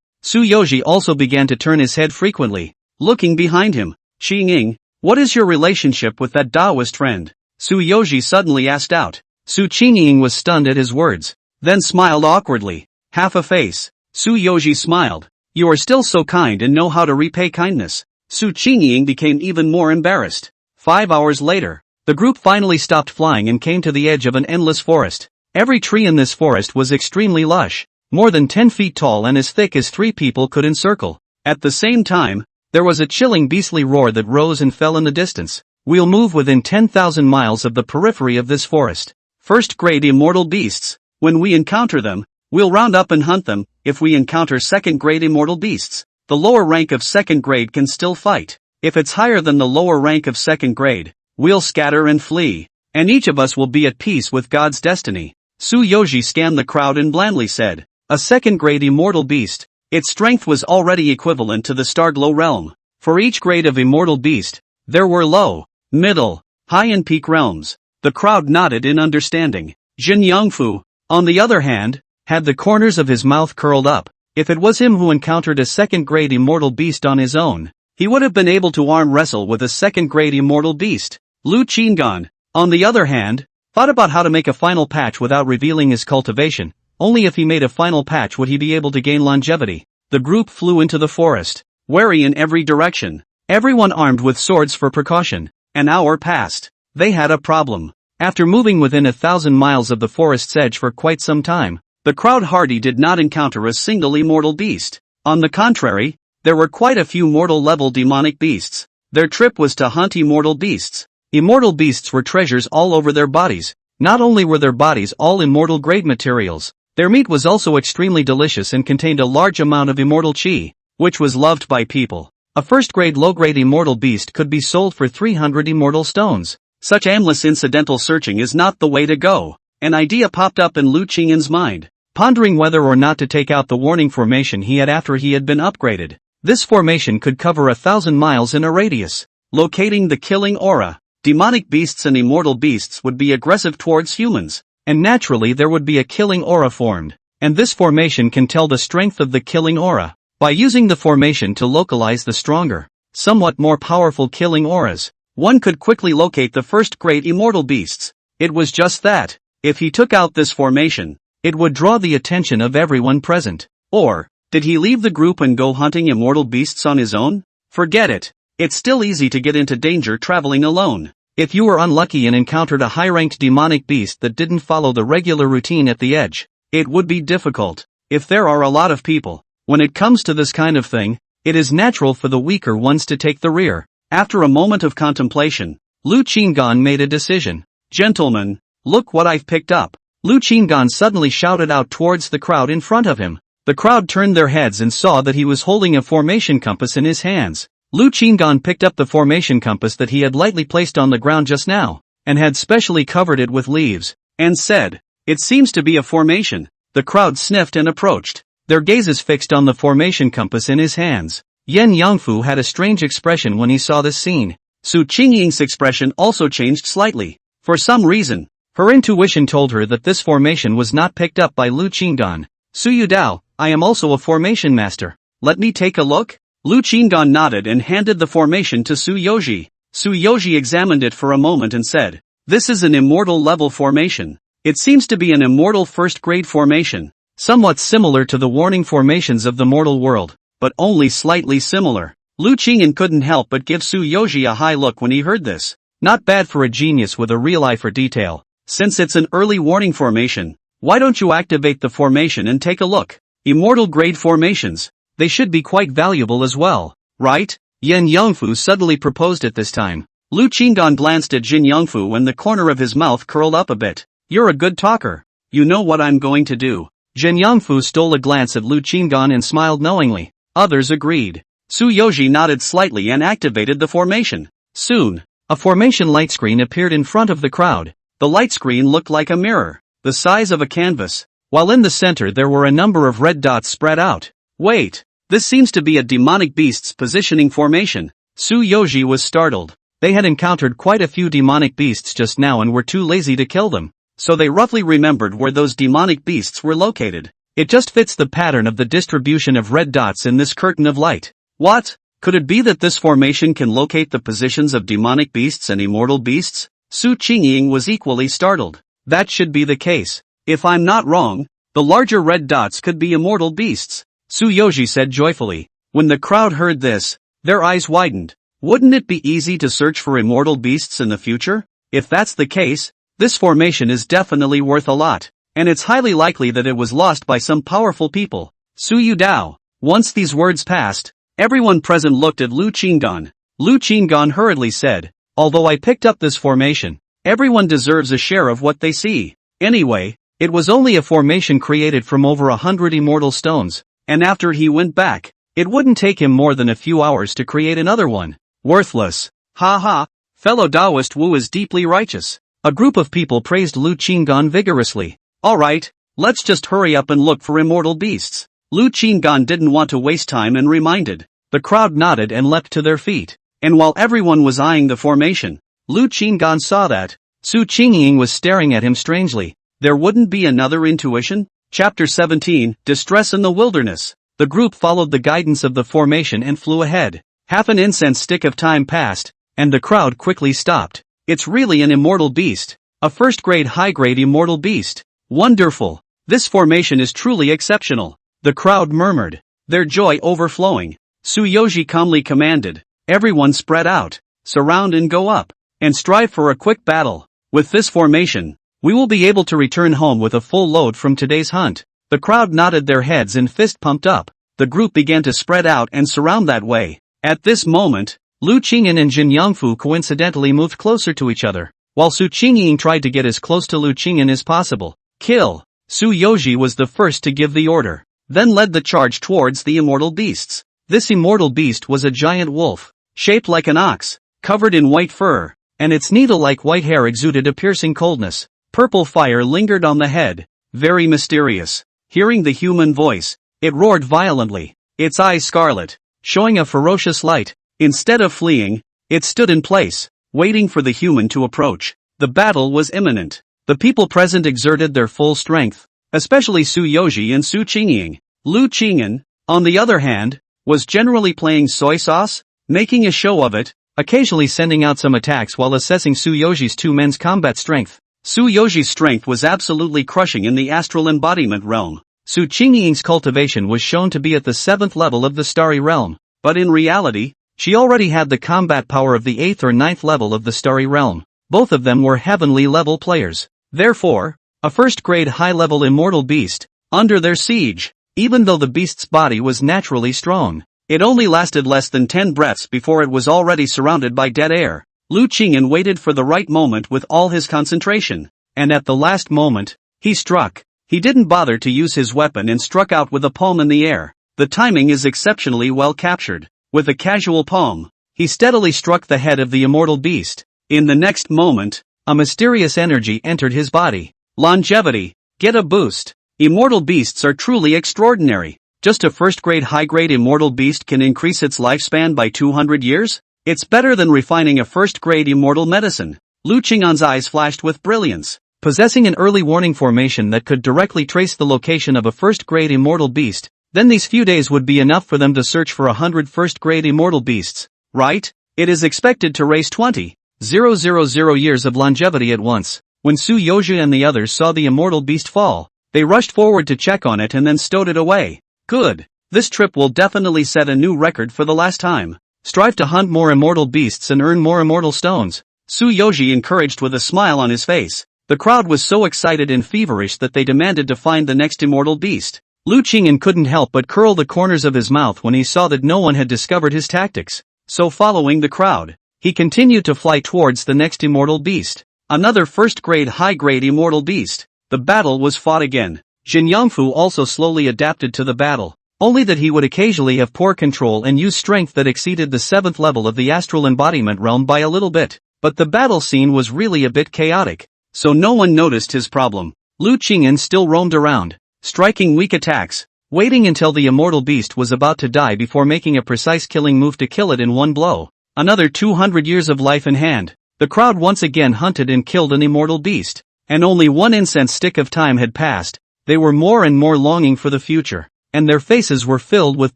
Su Yoji also began to turn his head frequently, looking behind him. Qingying, what is your relationship with that Taoist friend? Su Yoji suddenly asked out. Su Qingying was stunned at his words, then smiled awkwardly. Half a face. Su Yoji smiled. You are still so kind and know how to repay kindness. Su Qingying became even more embarrassed. 5 hours later, the group finally stopped flying and came to the edge of an endless forest. Every tree in this forest was extremely lush, more than 10 feet tall and as thick as 3 people could encircle. At the same time, there was a chilling beastly roar that rose and fell in the distance. We'll move within 10,000 miles of the periphery of this forest. First-grade immortal beasts. When we encounter them, we'll round up and hunt them. If we encounter second-grade immortal beasts, the lower rank of second grade can still fight. If it's higher than the lower rank of second grade, we'll scatter and flee, and each of us will be at peace with God's destiny. Su Yoji scanned the crowd and blandly said, a second-grade immortal beast. Its strength was already equivalent to the Starglow realm. For each grade of immortal beast, there were low, middle, high and peak realms. The crowd nodded in understanding. Jin Yongfu, on the other hand, had the corners of his mouth curled up. If it was him who encountered a second-grade immortal beast on his own, he would have been able to arm wrestle with a second-grade immortal beast. Lu Qinggan, on the other hand, thought about how to make a final patch without revealing his cultivation. Only if he made a final patch would he be able to gain longevity. The group flew into the forest, wary in every direction, everyone armed with swords for precaution. An hour passed. They had a problem. After moving within 1,000 miles of the forest's edge for quite some time, the crowd hardy did not encounter a single immortal beast. On the contrary, there were quite a few mortal-level demonic beasts. Their trip was to hunt immortal beasts. Immortal beasts were treasures all over their bodies. Not only were their bodies all immortal-grade materials, their meat was also extremely delicious and contained a large amount of immortal chi, which was loved by people. A first-grade low-grade immortal beast could be sold for 300 immortal stones. Such aimless incidental searching is not the way to go. An idea popped up in Lu Qingyan's mind. pondering whether or not to take out the warning formation he had after he had been upgraded. This formation could cover 1,000 miles in a radius. Locating the killing aura. Demonic beasts and immortal beasts would be aggressive towards humans, and naturally there would be a killing aura formed, and this formation can tell the strength of the killing aura. By using the formation to localize the stronger, somewhat more powerful killing auras, one could quickly locate the first-grade immortal beasts. It was just that, if he took out this formation, it would draw the attention of everyone present. Or, did he leave the group and go hunting immortal beasts on his own? Forget it. It's still easy to get into danger traveling alone. If you were unlucky and encountered a high-ranked demonic beast that didn't follow the regular routine at the edge, it would be difficult. If there are a lot of people, when it comes to this kind of thing, it is natural for the weaker ones to take the rear. After a moment of contemplation, Lu Qinggan made a decision. Gentlemen, look what I've picked up. Lu Qinggan suddenly shouted out towards the crowd in front of him. The crowd turned their heads and saw that he was holding a formation compass in his hands. Lu Qinggan picked up the formation compass that he had lightly placed on the ground just now, and had specially covered it with leaves, and said, "It seems to be a formation." The crowd sniffed and approached, their gazes fixed on the formation compass in his hands. Yen Yangfu had a strange expression when he saw this scene. Su Qingying's expression also changed slightly. For some reason, her intuition told her that this formation was not picked up by Lu Qinggan. "Su Yudao, I am also a formation master. Let me take a look?" Lu Qinggan nodded and handed the formation to Su Yoji. Su Yoji examined it for a moment and said, "This is an immortal level formation. It seems to be an immortal first-grade formation, somewhat similar to the warning formations of the mortal world, but only slightly similar." Lu Qingyan couldn't help but give Su Yoji a high look when he heard this. Not bad for a genius with a real eye for detail. Since it's an early warning formation, why don't you activate the formation and take a look? Immortal grade formations, they should be quite valuable as well, right? Yen Yangfu suddenly proposed at this time. Lu Qinggan glanced at Jin Yangfu and the corner of his mouth curled up a bit. "You're a good talker. You know what I'm going to do." Jin Yangfu stole a glance at Lu Qinggan and smiled knowingly. Others agreed. Su Yoji nodded slightly and activated the formation. Soon, a formation light screen appeared in front of the crowd. The light screen looked like a mirror, the size of a canvas, while in the center there were a number of red dots spread out. "Wait, this seems to be a demonic beast's positioning formation." Su Yoji was startled. They had encountered quite a few demonic beasts just now and were too lazy to kill them, so they roughly remembered where those demonic beasts were located. It just fits the pattern of the distribution of red dots in this curtain of light. What? Could it be that this formation can locate the positions of demonic beasts and immortal beasts? Su Qingying was equally startled. That should be the case. If I'm not wrong, the larger red dots could be immortal beasts, Su Yoji said joyfully. When the crowd heard this, their eyes widened. Wouldn't it be easy to search for immortal beasts in the future? If that's the case, this formation is definitely worth a lot, and it's highly likely that it was lost by some powerful people. Su Yudao. Once these words passed, everyone present looked at Lu Qinggan. Lu Qinggan hurriedly said, "Although I picked up this formation, everyone deserves a share of what they see. Anyway, it was only a formation created from over 100 immortal stones, and after he went back, it wouldn't take him more than a few hours to create another one. Worthless. Ha ha, fellow Taoist Wu is deeply righteous." A group of people praised Lu Qinggan vigorously. "Alright, let's just hurry up and look for immortal beasts." Lu Qinggan didn't want to waste time and reminded. The crowd nodded and leapt to their feet. And while everyone was eyeing the formation, Lu Qinggan saw that Su Qingying was staring at him strangely. There wouldn't be another intuition? Chapter 17, Distress in the Wilderness. The group followed the guidance of the formation and flew ahead. Half an incense stick of time passed, and the crowd quickly stopped. It's really an immortal beast. A first-grade high-grade immortal beast. Wonderful. This formation is truly exceptional. The crowd murmured, their joy overflowing. Su Yoji calmly commanded, "Everyone spread out, surround and go up, and strive for a quick battle. With this formation, we will be able to return home with a full load from today's hunt." The crowd nodded their heads and fist pumped up. The group began to spread out and surround that way. At this moment, Lu Qingyan and Jin Yangfu coincidentally moved closer to each other, while Su Qingying tried to get as close to Lu Qingyan as possible. "Kill!" Su Yoji was the first to give the order, then led the charge towards the immortal beasts. This immortal beast was a giant wolf, shaped like an ox, covered in white fur, and its needle-like white hair exuded a piercing coldness. Purple fire lingered on the head, very mysterious. Hearing the human voice, it roared violently, its eyes scarlet, showing a ferocious light. Instead of fleeing, it stood in place, waiting for the human to approach. The battle was imminent. The people present exerted their full strength, especially Su Yoji and Su Qingying. Lu Qingyan, on the other hand, was generally playing soy sauce, making a show of it, occasionally sending out some attacks while assessing Su Yoji's two men's combat strength. Su Yoji's strength was absolutely crushing in the astral embodiment realm. Su Qingying's cultivation was shown to be at the 7th level of the starry realm, but in reality, she already had the combat power of the 8th or 9th level of the starry realm. Both of them were heavenly level players. Therefore, a first-grade high-level immortal beast, under their siege. Even though the beast's body was naturally strong, it only lasted less than 10 breaths before it was already surrounded by dead air. Lu Qingyan waited for the right moment with all his concentration, and at the last moment, he struck. He didn't bother to use his weapon and struck out with a palm in the air. The timing is exceptionally well captured. With a casual palm, he steadily struck the head of the immortal beast. In the next moment, a mysterious energy entered his body. Longevity. Get a boost. Immortal beasts are truly extraordinary. Just a first-grade high-grade immortal beast can increase its lifespan by 200 years? It's better than refining a first-grade immortal medicine. Lu Qingyan's eyes flashed with brilliance. Possessing an early warning formation that could directly trace the location of a first-grade immortal beast, then these few days would be enough for them to search for 100 first-grade immortal beasts, right? It is expected to raise 20,000 years of longevity at once. When Su Yoji and the others saw the immortal beast fall, they rushed forward to check on it and then stowed it away. Good. This trip will definitely set a new record for the last time. Strive to hunt more immortal beasts and earn more immortal stones. Su Yoji encouraged with a smile on his face. The crowd was so excited and feverish that they demanded to find the next immortal beast. Lu Qingyan couldn't help but curl the corners of his mouth when he saw that no one had discovered his tactics. So following the crowd, he continued to fly towards the next immortal beast. Another first-grade high-grade immortal beast. The battle was fought again. Jin Yangfu also slowly adapted to the battle, only that he would occasionally have poor control and use strength that exceeded the 7th level of the astral embodiment realm by a little bit. But the battle scene was really a bit chaotic, so no one noticed his problem. Lu Qingyan still roamed around, striking weak attacks, waiting until the immortal beast was about to die before making a precise killing move to kill it in one blow. Another 200 years of life in hand. The crowd once again hunted and killed an immortal beast, and only one incense stick of time had passed. They were more and more longing for the future, and their faces were filled with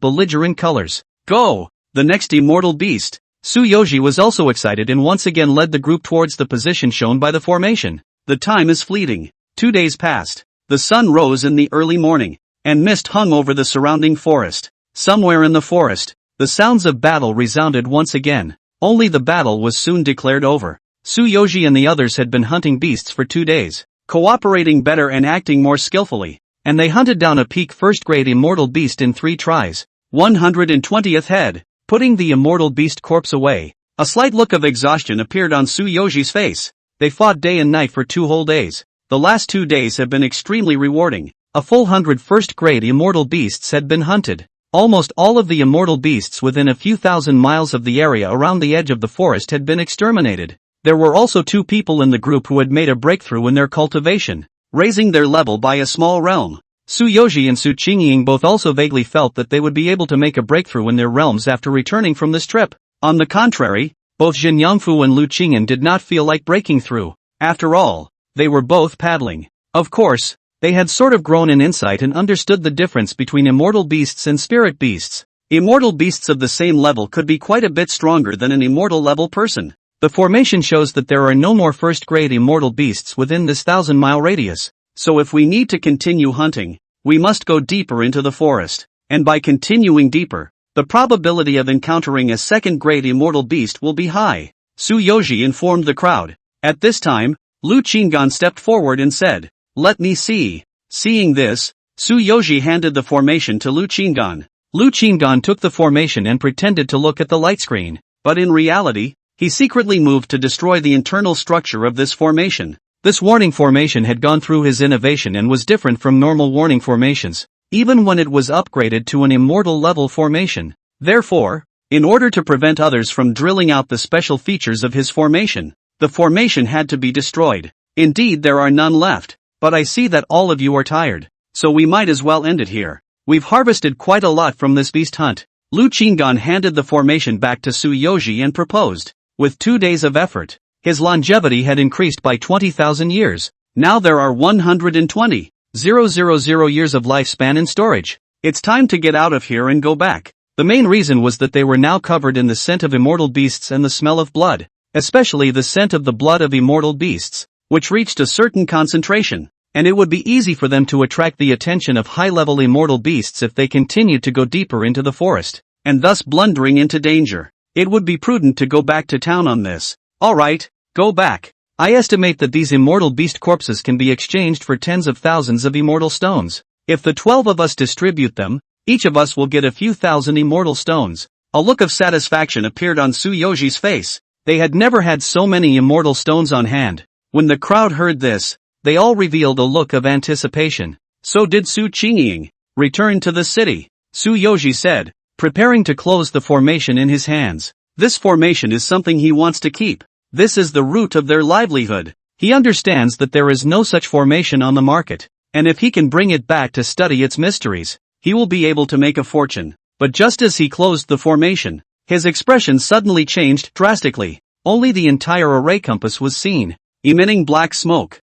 belligerent colors. Go! The next immortal beast. Su Yoji was also excited and once again led the group towards the position shown by the formation. The time is fleeting. 2 days passed. The sun rose in the early morning, and mist hung over the surrounding forest. Somewhere in the forest, the sounds of battle resounded once again. Only the battle was soon declared over. Su Yoji and the others had been hunting beasts for 2 days, cooperating better and acting more skillfully, and they hunted down a peak first-grade immortal beast in 3 tries. 120th head. Putting the immortal beast corpse away, a slight look of exhaustion appeared on Su Yoji's face. They fought day and night for 2 whole days. The last 2 days have been extremely rewarding. A full 100 first-grade immortal beasts had been hunted. Almost all of the immortal beasts within a few thousand miles of the area around the edge of the forest had been exterminated. There were also 2 people in the group who had made a breakthrough in their cultivation, raising their level by a small realm. Su Yoji and Su Qingying both also vaguely felt that they would be able to make a breakthrough in their realms after returning from this trip. On the contrary, both Jin Yangfu and Lu Qingyan did not feel like breaking through. After all, they were both paddling. Of course, they had sort of grown in insight and understood the difference between immortal beasts and spirit beasts. Immortal beasts of the same level could be quite a bit stronger than an immortal level person. The formation shows that there are no more first-grade immortal beasts within this 1,000-mile radius. So if we need to continue hunting, we must go deeper into the forest. And by continuing deeper, the probability of encountering a second-grade immortal beast will be high. Su Yoji informed the crowd. At this time, Lu Qingyan stepped forward and said, "Let me see." Seeing this, Su Yoji handed the formation to Lu Qingyan. Lu Qingyan took the formation and pretended to look at the light screen, but in reality, he secretly moved to destroy the internal structure of this formation. This warning formation had gone through his innovation and was different from normal warning formations, even when it was upgraded to an immortal level formation. Therefore, in order to prevent others from drilling out the special features of his formation, the formation had to be destroyed. Indeed, there are none left, but I see that all of you are tired. so we might as well end it here. We've harvested quite a lot from this beast hunt. Lu Qinggan handed the formation back to Tsuyoshi and proposed. With 2 days of effort, his longevity had increased by 20,000 years. Now there are 120,000 years of lifespan in storage. It's time to get out of here and go back. The main reason was that they were now covered in the scent of immortal beasts and the smell of blood, especially the scent of the blood of immortal beasts, which reached a certain concentration, and it would be easy for them to attract the attention of high-level immortal beasts if they continued to go deeper into the forest, and thus blundering into danger. It would be prudent to go back to town on this. Alright, go back. I estimate that these immortal beast corpses can be exchanged for tens of thousands of immortal stones. If the 12 of us distribute them, each of us will get a few thousand immortal stones. A look of satisfaction appeared on Tsuyoshi's face. They had never had so many immortal stones on hand. When the crowd heard this, they all revealed a look of anticipation. So did Su Qingying. Return to the city, Tsuyoshi said, preparing to close the formation in his hands. This formation is something he wants to keep. This is the root of their livelihood. He understands that there is no such formation on the market, and if he can bring it back to study its mysteries, he will be able to make a fortune. But just as he closed the formation, his expression suddenly changed drastically. Only the entire array compass was seen, emitting black smoke.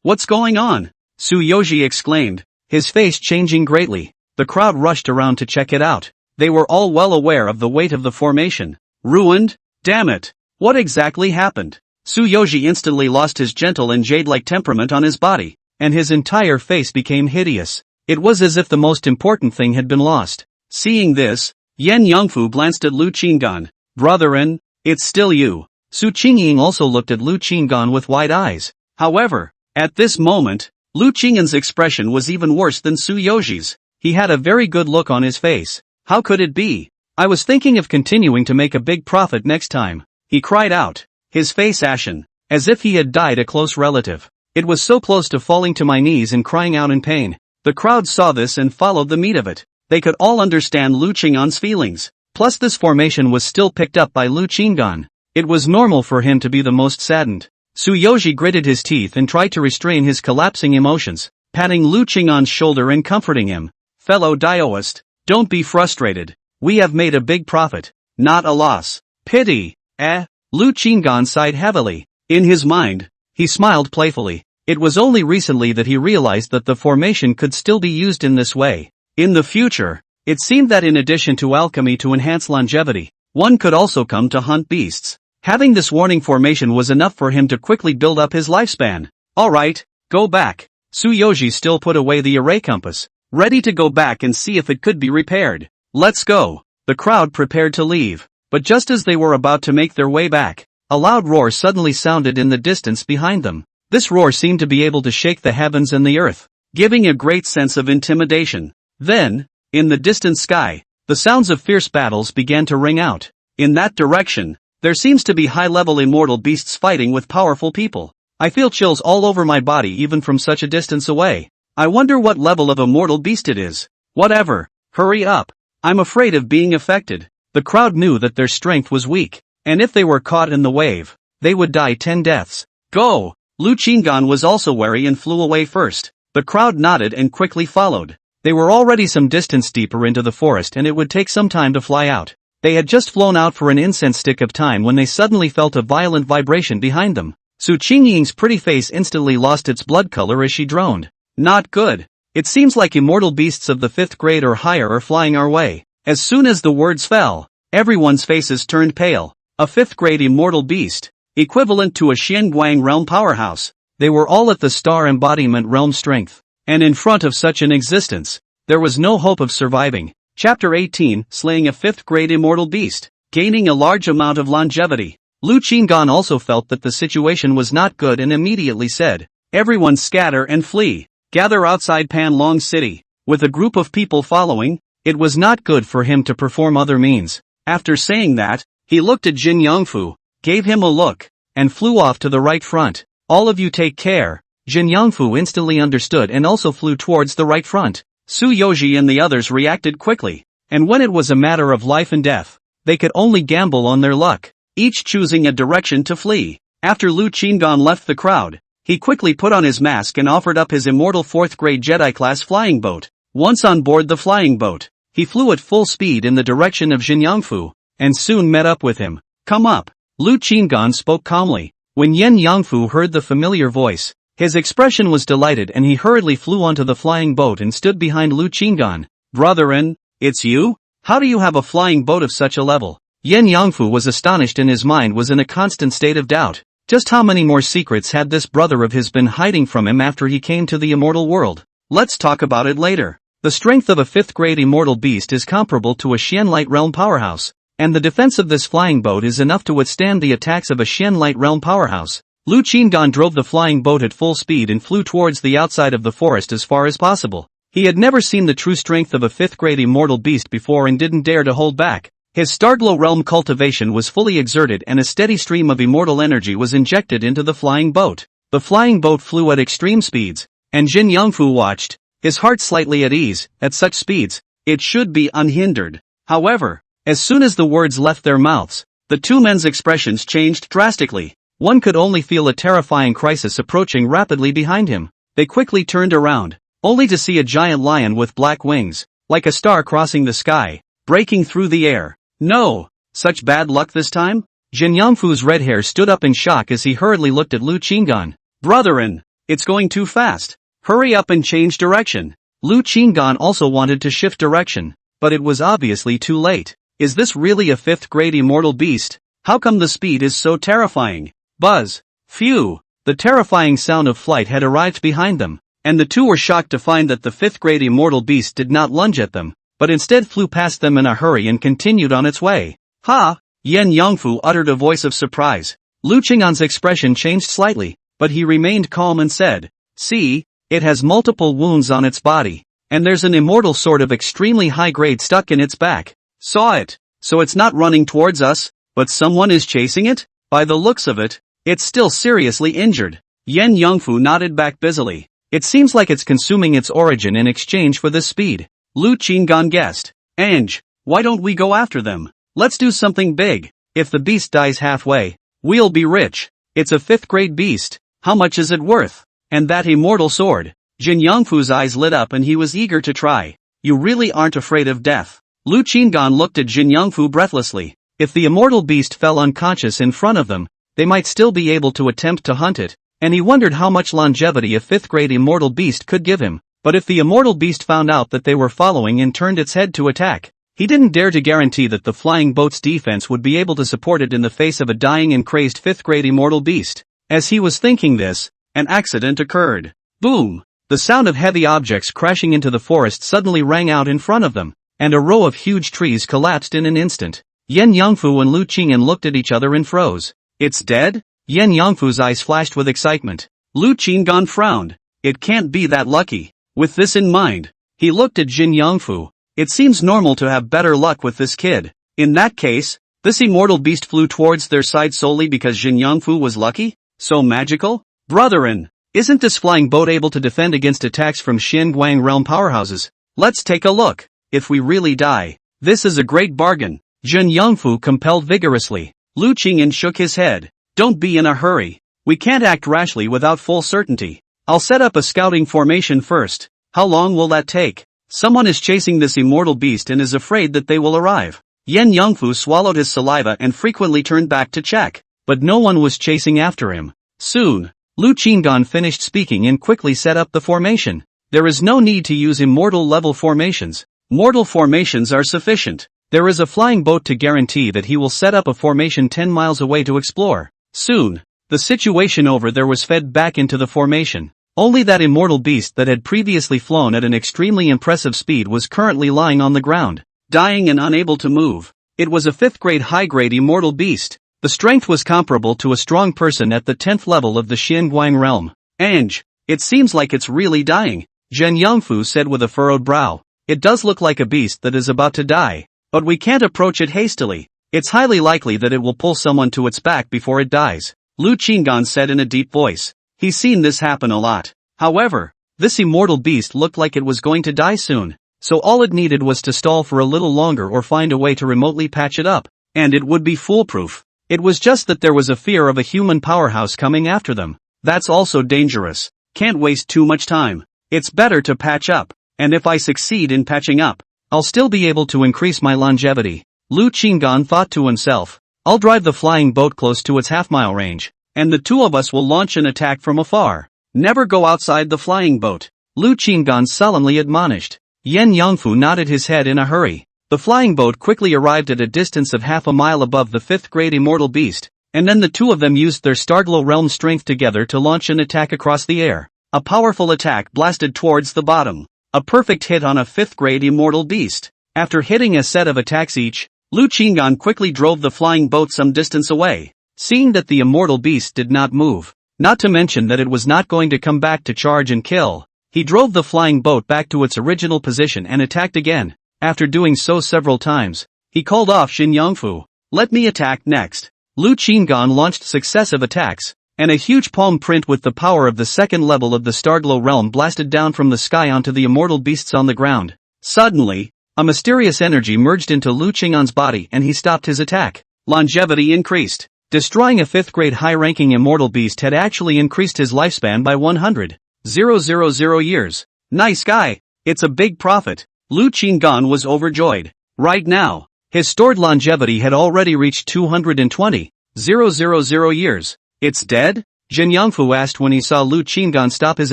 What's going on? Tsuyoshi exclaimed, his face changing greatly. The crowd rushed around to check it out. They were all well aware of the weight of the formation. Ruined? Damn it! What exactly happened? Tsuyoshi instantly lost his gentle and jade-like temperament on his body, and his entire face became hideous. It was as if the most important thing had been lost. Seeing this, Yen Yongfu glanced at Lu Qinggan. Brother-in, it's still you. Su Qingying also looked at Lu Qinggan with wide eyes. However, at this moment, Lu Qinggan's expression was even worse than Tsuyoshi's. He had a very good look on his face. How could it be? I was thinking of continuing to make a big profit next time. He cried out, his face ashen, as if he had died a close relative. It was so close to falling to my knees and crying out in pain. The crowd saw this and followed the meat of it. They could all understand Lu Qinggan's feelings. Plus this formation was still picked up by Lu Qinggan. It was normal for him to be the most saddened. Tsuyoshi gritted his teeth and tried to restrain his collapsing emotions, patting Lu Qinggan's shoulder and comforting him. Fellow Daoist, don't be frustrated. We have made a big profit, not a loss. Pity, eh? Lu Qinggan sighed heavily. In his mind, he smiled playfully. It was only recently that he realized that the formation could still be used in this way. In the future, it seemed that in addition to alchemy to enhance longevity, one could also come to hunt beasts. Having this warning formation was enough for him to quickly build up his lifespan. Alright, go back. Tsuyoshi still put away the array compass, ready to go back and see if it could be repaired. Let's go. The crowd prepared to leave, but just as they were about to make their way back, a loud roar suddenly sounded in the distance behind them. This roar seemed to be able to shake the heavens and the earth, giving a great sense of intimidation. Then, in the distant sky, the sounds of fierce battles began to ring out. In that direction, there seems to be high-level immortal beasts fighting with powerful people. I feel chills all over my body even from such a distance away. I wonder what level of immortal beast it is. Whatever, hurry up. I'm afraid of being affected. The crowd knew that their strength was weak, and if they were caught in the wave, they would die 10 deaths. Go! Lu Qinggan was also wary and flew away first. The crowd nodded and quickly followed. They were already some distance deeper into the forest and it would take some time to fly out. They had just flown out for an incense stick of time when they suddenly felt a violent vibration behind them. Su Qingying's pretty face instantly lost its blood color as she droned. Not good. It seems like immortal beasts of the 5th grade or higher are flying our way. As soon as the words fell, everyone's faces turned pale. A 5th grade immortal beast, equivalent to a Xianguang realm powerhouse. They were all at the star embodiment realm strength. And in front of such an existence, there was no hope of surviving. Chapter 18, Slaying a 5th grade immortal beast, gaining a large amount of longevity. Lu Qinggan also felt that the situation was not good and immediately said, everyone scatter and flee. Gather outside Panlong City. With a group of people following, it was not good for him to perform other means. After saying that, he looked at Jin Yongfu, gave him a look, and flew off to the right front. All of you take care. Jin Yongfu instantly understood and also flew towards the right front. Tsuyoshi and the others reacted quickly, and when it was a matter of life and death, they could only gamble on their luck, each choosing a direction to flee. After Lu Qinggan left the crowd, He quickly put on his mask and offered up his immortal 4th grade Jedi-class flying boat. Once on board the flying boat, he flew at full speed in the direction of Jin Yangfu, and soon met up with him. Come up. Lu Qinggan spoke calmly. When Yen Yangfu heard the familiar voice, his expression was delighted and he hurriedly flew onto the flying boat and stood behind Lu Qinggan. Brother-in, it's you? How do you have a flying boat of such a level? Yen Yangfu was astonished and his mind was in a constant state of doubt. Just how many more secrets had this brother of his been hiding from him after he came to the immortal world? Let's talk about it later. The strength of a 5th grade immortal beast is comparable to a Xian Light Realm powerhouse, and the defense of this flying boat is enough to withstand the attacks of a Xian Light Realm powerhouse. Lu Qinggan drove the flying boat at full speed and flew towards the outside of the forest as far as possible. He had never seen the true strength of a 5th grade immortal beast before and didn't dare to hold back. His Starglow realm cultivation was fully exerted and a steady stream of immortal energy was injected into the flying boat. The flying boat flew at extreme speeds, and Jin Yangfu watched, his heart slightly at ease. At such speeds, it should be unhindered. However, as soon as the words left their mouths, the two men's expressions changed drastically. One could only feel a terrifying crisis approaching rapidly behind him. They quickly turned around, only to see a giant lion with black wings, like a star crossing the sky, breaking through the air. No! Such bad luck this time? Jin Yangfu's red hair stood up in shock as he hurriedly looked at Lu Qinggan. Brother-in, it's going too fast. Hurry up and change direction. Lu Qinggan also wanted to shift direction, but it was obviously too late. Is this really a 5th grade immortal beast? How come the speed is so terrifying? Buzz! Phew! The terrifying sound of flight had arrived behind them, and the two were shocked to find that the 5th grade immortal beast did not lunge at them, but instead flew past them in a hurry and continued on its way. Ha! Yen Yangfu uttered a voice of surprise. Lu Qinggan's expression changed slightly, but he remained calm and said, See, it has multiple wounds on its body, and there's an immortal sword of extremely high grade stuck in its back. Saw it. So it's not running towards us, but someone is chasing it? By the looks of it, it's still seriously injured. Yen Yangfu nodded back busily. It seems like it's consuming its origin in exchange for this speed. Lu Qinggan guessed. Ange, why don't we go after them? Let's do something big. If the beast dies halfway, we'll be rich. It's a 5th grade beast. How much is it worth? And that immortal sword. Jin Yangfu's eyes lit up and he was eager to try. You really aren't afraid of death? Lu Qinggan looked at Jin Yangfu breathlessly. If the immortal beast fell unconscious in front of them, they might still be able to attempt to hunt it, and he wondered how much longevity a 5th grade immortal beast could give him. But if the immortal beast found out that they were following and turned its head to attack, he didn't dare to guarantee that the flying boat's defense would be able to support it in the face of a dying and crazed 5th grade immortal beast. As he was thinking this, an accident occurred. Boom! The sound of heavy objects crashing into the forest suddenly rang out in front of them, and a row of huge trees collapsed in an instant. Yen Yangfu and Lu Qinggan looked at each other and froze. It's dead? Yen Yangfu's eyes flashed with excitement. Lu Qinggan frowned. It can't be that lucky. With this in mind, he looked at Jin Yangfu. It seems normal to have better luck with this kid. In that case, this immortal beast flew towards their side solely because Jin Yangfu was lucky? So magical? Brother-in, isn't this flying boat able to defend against attacks from Xianguang realm powerhouses? Let's take a look. If we really die, this is a great bargain. Jin Yangfu compelled vigorously. Lu Qinggan shook his head. Don't be in a hurry. We can't act rashly without full certainty. I'll set up a scouting formation first. How long will that take? Someone is chasing this immortal beast and is afraid that they will arrive. Yen Yangfu swallowed his saliva and frequently turned back to check, but no one was chasing after him. Soon, Lu Qinggan finished speaking and quickly set up the formation. There is no need to use immortal level formations. Mortal formations are sufficient. There is a flying boat to guarantee that he will set up a formation 10 miles away to explore. Soon, the situation over there was fed back into the formation. Only that immortal beast that had previously flown at an extremely impressive speed was currently lying on the ground, dying and unable to move. It was a 5th grade high-grade immortal beast. The strength was comparable to a strong person at the 10th level of the Xianguang realm. Ange, it seems like it's really dying, Jin Yangfu said with a furrowed brow. It does look like a beast that is about to die, but we can't approach it hastily. It's highly likely that it will pull someone to its back before it dies, Lu Qinggan said in a deep voice. He's seen this happen a lot. However, this immortal beast looked like it was going to die soon, so all it needed was to stall for a little longer or find a way to remotely patch it up, and it would be foolproof. It was just that there was a fear of a human powerhouse coming after them. That's also dangerous. Can't waste too much time. It's better to patch up. And if I succeed in patching up, I'll still be able to increase my longevity. Lu Qinggan thought to himself. I'll drive the flying boat close to its half-mile range, and the two of us will launch an attack from afar. Never go outside the flying boat, Lu Qinggan solemnly admonished. Yen Yongfu nodded his head in a hurry. The flying boat quickly arrived at a distance of half a mile above the fifth-grade immortal beast, and then the two of them used their Starglow realm strength together to launch an attack across the air. A powerful attack blasted towards the bottom. A perfect hit on a fifth-grade immortal beast. After hitting a set of attacks each, Lu Qinggan quickly drove the flying boat some distance away. Seeing that the immortal beast did not move, not to mention that it was not going to come back to charge and kill, he drove the flying boat back to its original position and attacked again. After doing so several times, he called off Xin Yongfu. Let me attack next. Lu Qinggan launched successive attacks, and a huge palm print with the power of the second level of the Starglow realm blasted down from the sky onto the immortal beasts on the ground. Suddenly, a mysterious energy merged into Lu Qinggan's body and he stopped his attack. Longevity increased. Destroying a fifth-grade high-ranking immortal beast had actually increased his lifespan by 100,000 years. Nice guy. It's a big profit. Lu Qinggan was overjoyed. Right now, his stored longevity had already reached 220,000 years. It's dead? Jin Yongfu asked when he saw Lu Qinggan stop his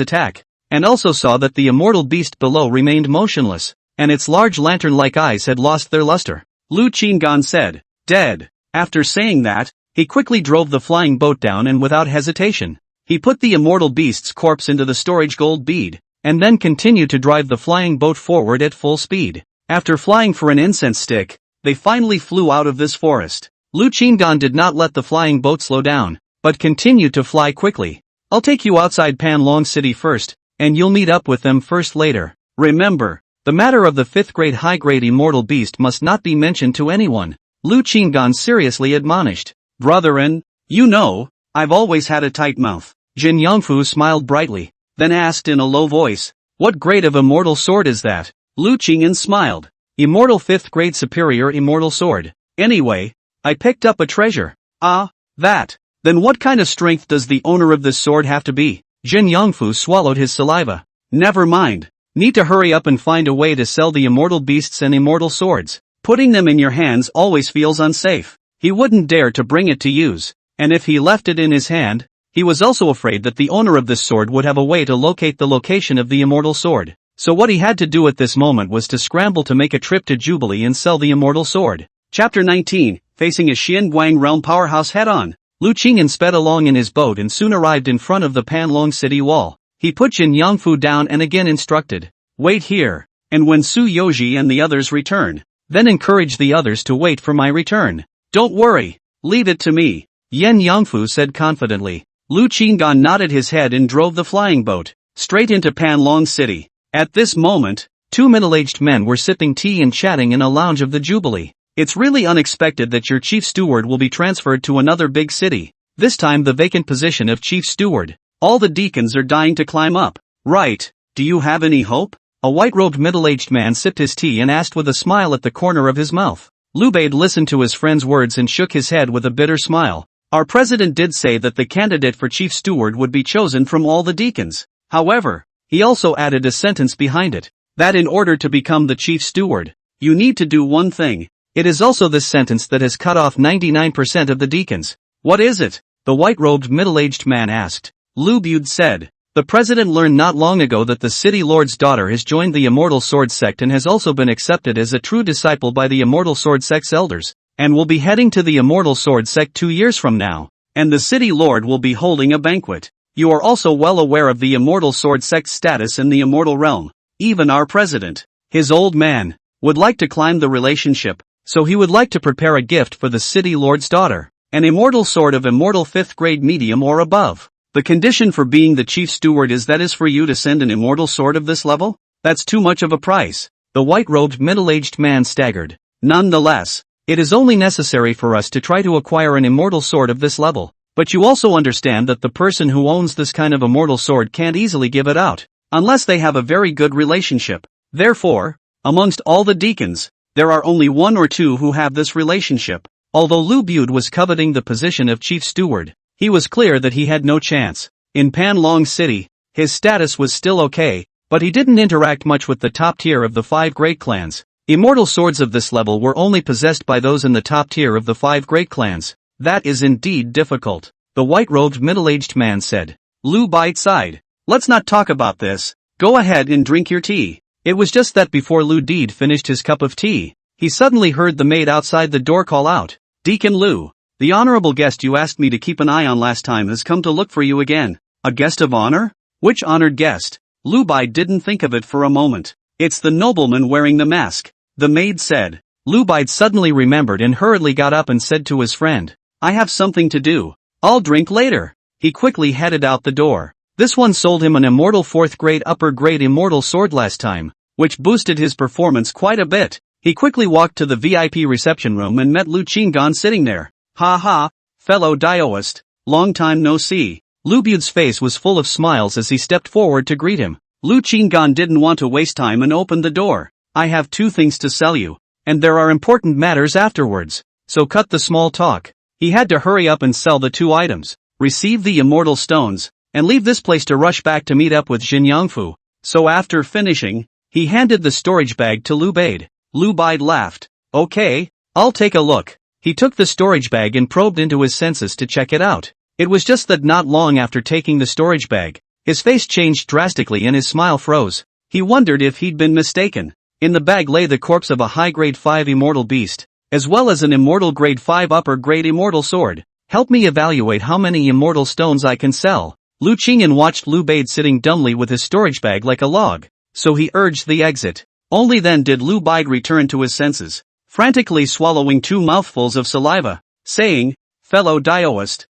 attack, and also saw that the immortal beast below remained motionless, and its large lantern-like eyes had lost their luster. Lu Qinggan said, dead. After saying that, he quickly drove the flying boat down and without hesitation, he put the immortal beast's corpse into the storage gold bead, and then continued to drive the flying boat forward at full speed. After flying for an incense stick, they finally flew out of this forest. Lu Qinggan did not let the flying boat slow down, but continued to fly quickly. I'll take you outside Panlong City first, and you'll meet up with them first later. Remember, the matter of the fifth-grade high-grade immortal beast must not be mentioned to anyone. Lu Qinggan seriously admonished. Brethren, you know, I've always had a tight mouth. Jin Yongfu smiled brightly, then asked in a low voice, what grade of immortal sword is that? Lu Qinggan smiled. Immortal 5th grade superior immortal sword. Anyway, I picked up a treasure. Ah, that. Then what kind of strength does the owner of this sword have to be? Jin Yongfu swallowed his saliva. Never mind. Need to hurry up and find a way to sell the immortal beasts and immortal swords. Putting them in your hands always feels unsafe. He wouldn't dare to bring it to use, and if he left it in his hand, he was also afraid that the owner of this sword would have a way to locate the location of the immortal sword. So what he had to do at this moment was to scramble to make a trip to Jubilee and sell the immortal sword. Chapter 19, facing a Xianguang realm powerhouse head-on. Lu Qingyan sped along in his boat and soon arrived in front of the Panlong city wall. He put Jin Yongfu down and again instructed, wait here, and when Su Yoji and the others return, then encourage the others to wait for my return. Don't worry, leave it to me, Yen Yongfu said confidently. Lu Qinggan nodded his head and drove the flying boat straight into Panlong City. At this moment, two middle-aged men were sipping tea and chatting in a lounge of the Jubilee. It's really unexpected that your chief steward will be transferred to another big city, this time the vacant position of chief steward. All the deacons are dying to climb up. Right, do you have any hope? A white-robed middle-aged man sipped his tea and asked with a smile at the corner of his mouth. Lu Bade listened to his friend's words and shook his head with a bitter smile. Our president did say that the candidate for chief steward would be chosen from all the deacons. However, he also added a sentence behind it, that in order to become the chief steward, you need to do one thing. It is also this sentence that has cut off 99% of the deacons. What is it? The white-robed middle-aged man asked. Lu Bude said, the president learned not long ago that the city lord's daughter has joined the Immortal Sword sect and has also been accepted as a true disciple by the Immortal Sword sect's elders, and will be heading to the Immortal Sword sect 2 years from now, and the city lord will be holding a banquet. You are also well aware of the Immortal Sword sect's status in the immortal realm. Even our president, his old man, would like to climb the relationship, so he would like to prepare a gift for the city lord's daughter, an immortal sword of immortal 5th grade medium or above. The condition for being the chief steward is for you to send an immortal sword of this level? That's too much of a price. The white-robed middle-aged man staggered. Nonetheless, it is only necessary for us to try to acquire an immortal sword of this level. But you also understand that the person who owns this kind of immortal sword can't easily give it out, unless they have a very good relationship. Therefore, amongst all the deacons, there are only 1 or 2 who have this relationship. Although Lu Bude was coveting the position of chief steward, he was clear that he had no chance. In Panlong City, his status was still okay, but he didn't interact much with the top tier of the 5 great clans. Immortal swords of this level were only possessed by those in the top tier of the 5 great clans. That is indeed difficult, the white-robed middle-aged man said. Lu Bai sighed. Let's not talk about this. Go ahead and drink your tea. It was just that before Lu Deed finished his cup of tea, he suddenly heard the maid outside the door call out, Deacon Lu, the honorable guest you asked me to keep an eye on last time has come to look for you again. A guest of honor? Which honored guest? Lu Bai didn't think of it for a moment. It's the nobleman wearing the mask, the maid said. Lu Bai suddenly remembered and hurriedly got up and said to his friend, I have something to do. I'll drink later. He quickly headed out the door. This one sold him an immortal 4th grade upper grade immortal sword last time, which boosted his performance quite a bit. He quickly walked to the VIP reception room and met Lu Qinggan sitting there. Ha ha, fellow Daoist, long time no see. Lu Bude's face was full of smiles as he stepped forward to greet him. Lu Qinggan didn't want to waste time and opened the door. I have 2 things to sell you, and there are important matters afterwards, so cut the small talk. He had to hurry up and sell the 2 items, receive the immortal stones, and leave this place to rush back to meet up with Jin Yangfu. So after finishing, he handed the storage bag to Lu Bai. Lu Bai laughed. Okay, I'll take a look. He took the storage bag and probed into his senses to check it out. It was just that not long after taking the storage bag, his face changed drastically and his smile froze. He wondered if he'd been mistaken. In the bag lay the corpse of a high grade 5 immortal beast, as well as an immortal grade 5 upper grade immortal sword. Help me evaluate how many immortal stones I can sell. Lu Qingyan watched Lu Bai sitting dumbly with his storage bag like a log, so he urged the exit. Only then did Lu Bai return to his senses, frantically swallowing 2 mouthfuls of saliva, saying, Fellow Daoist,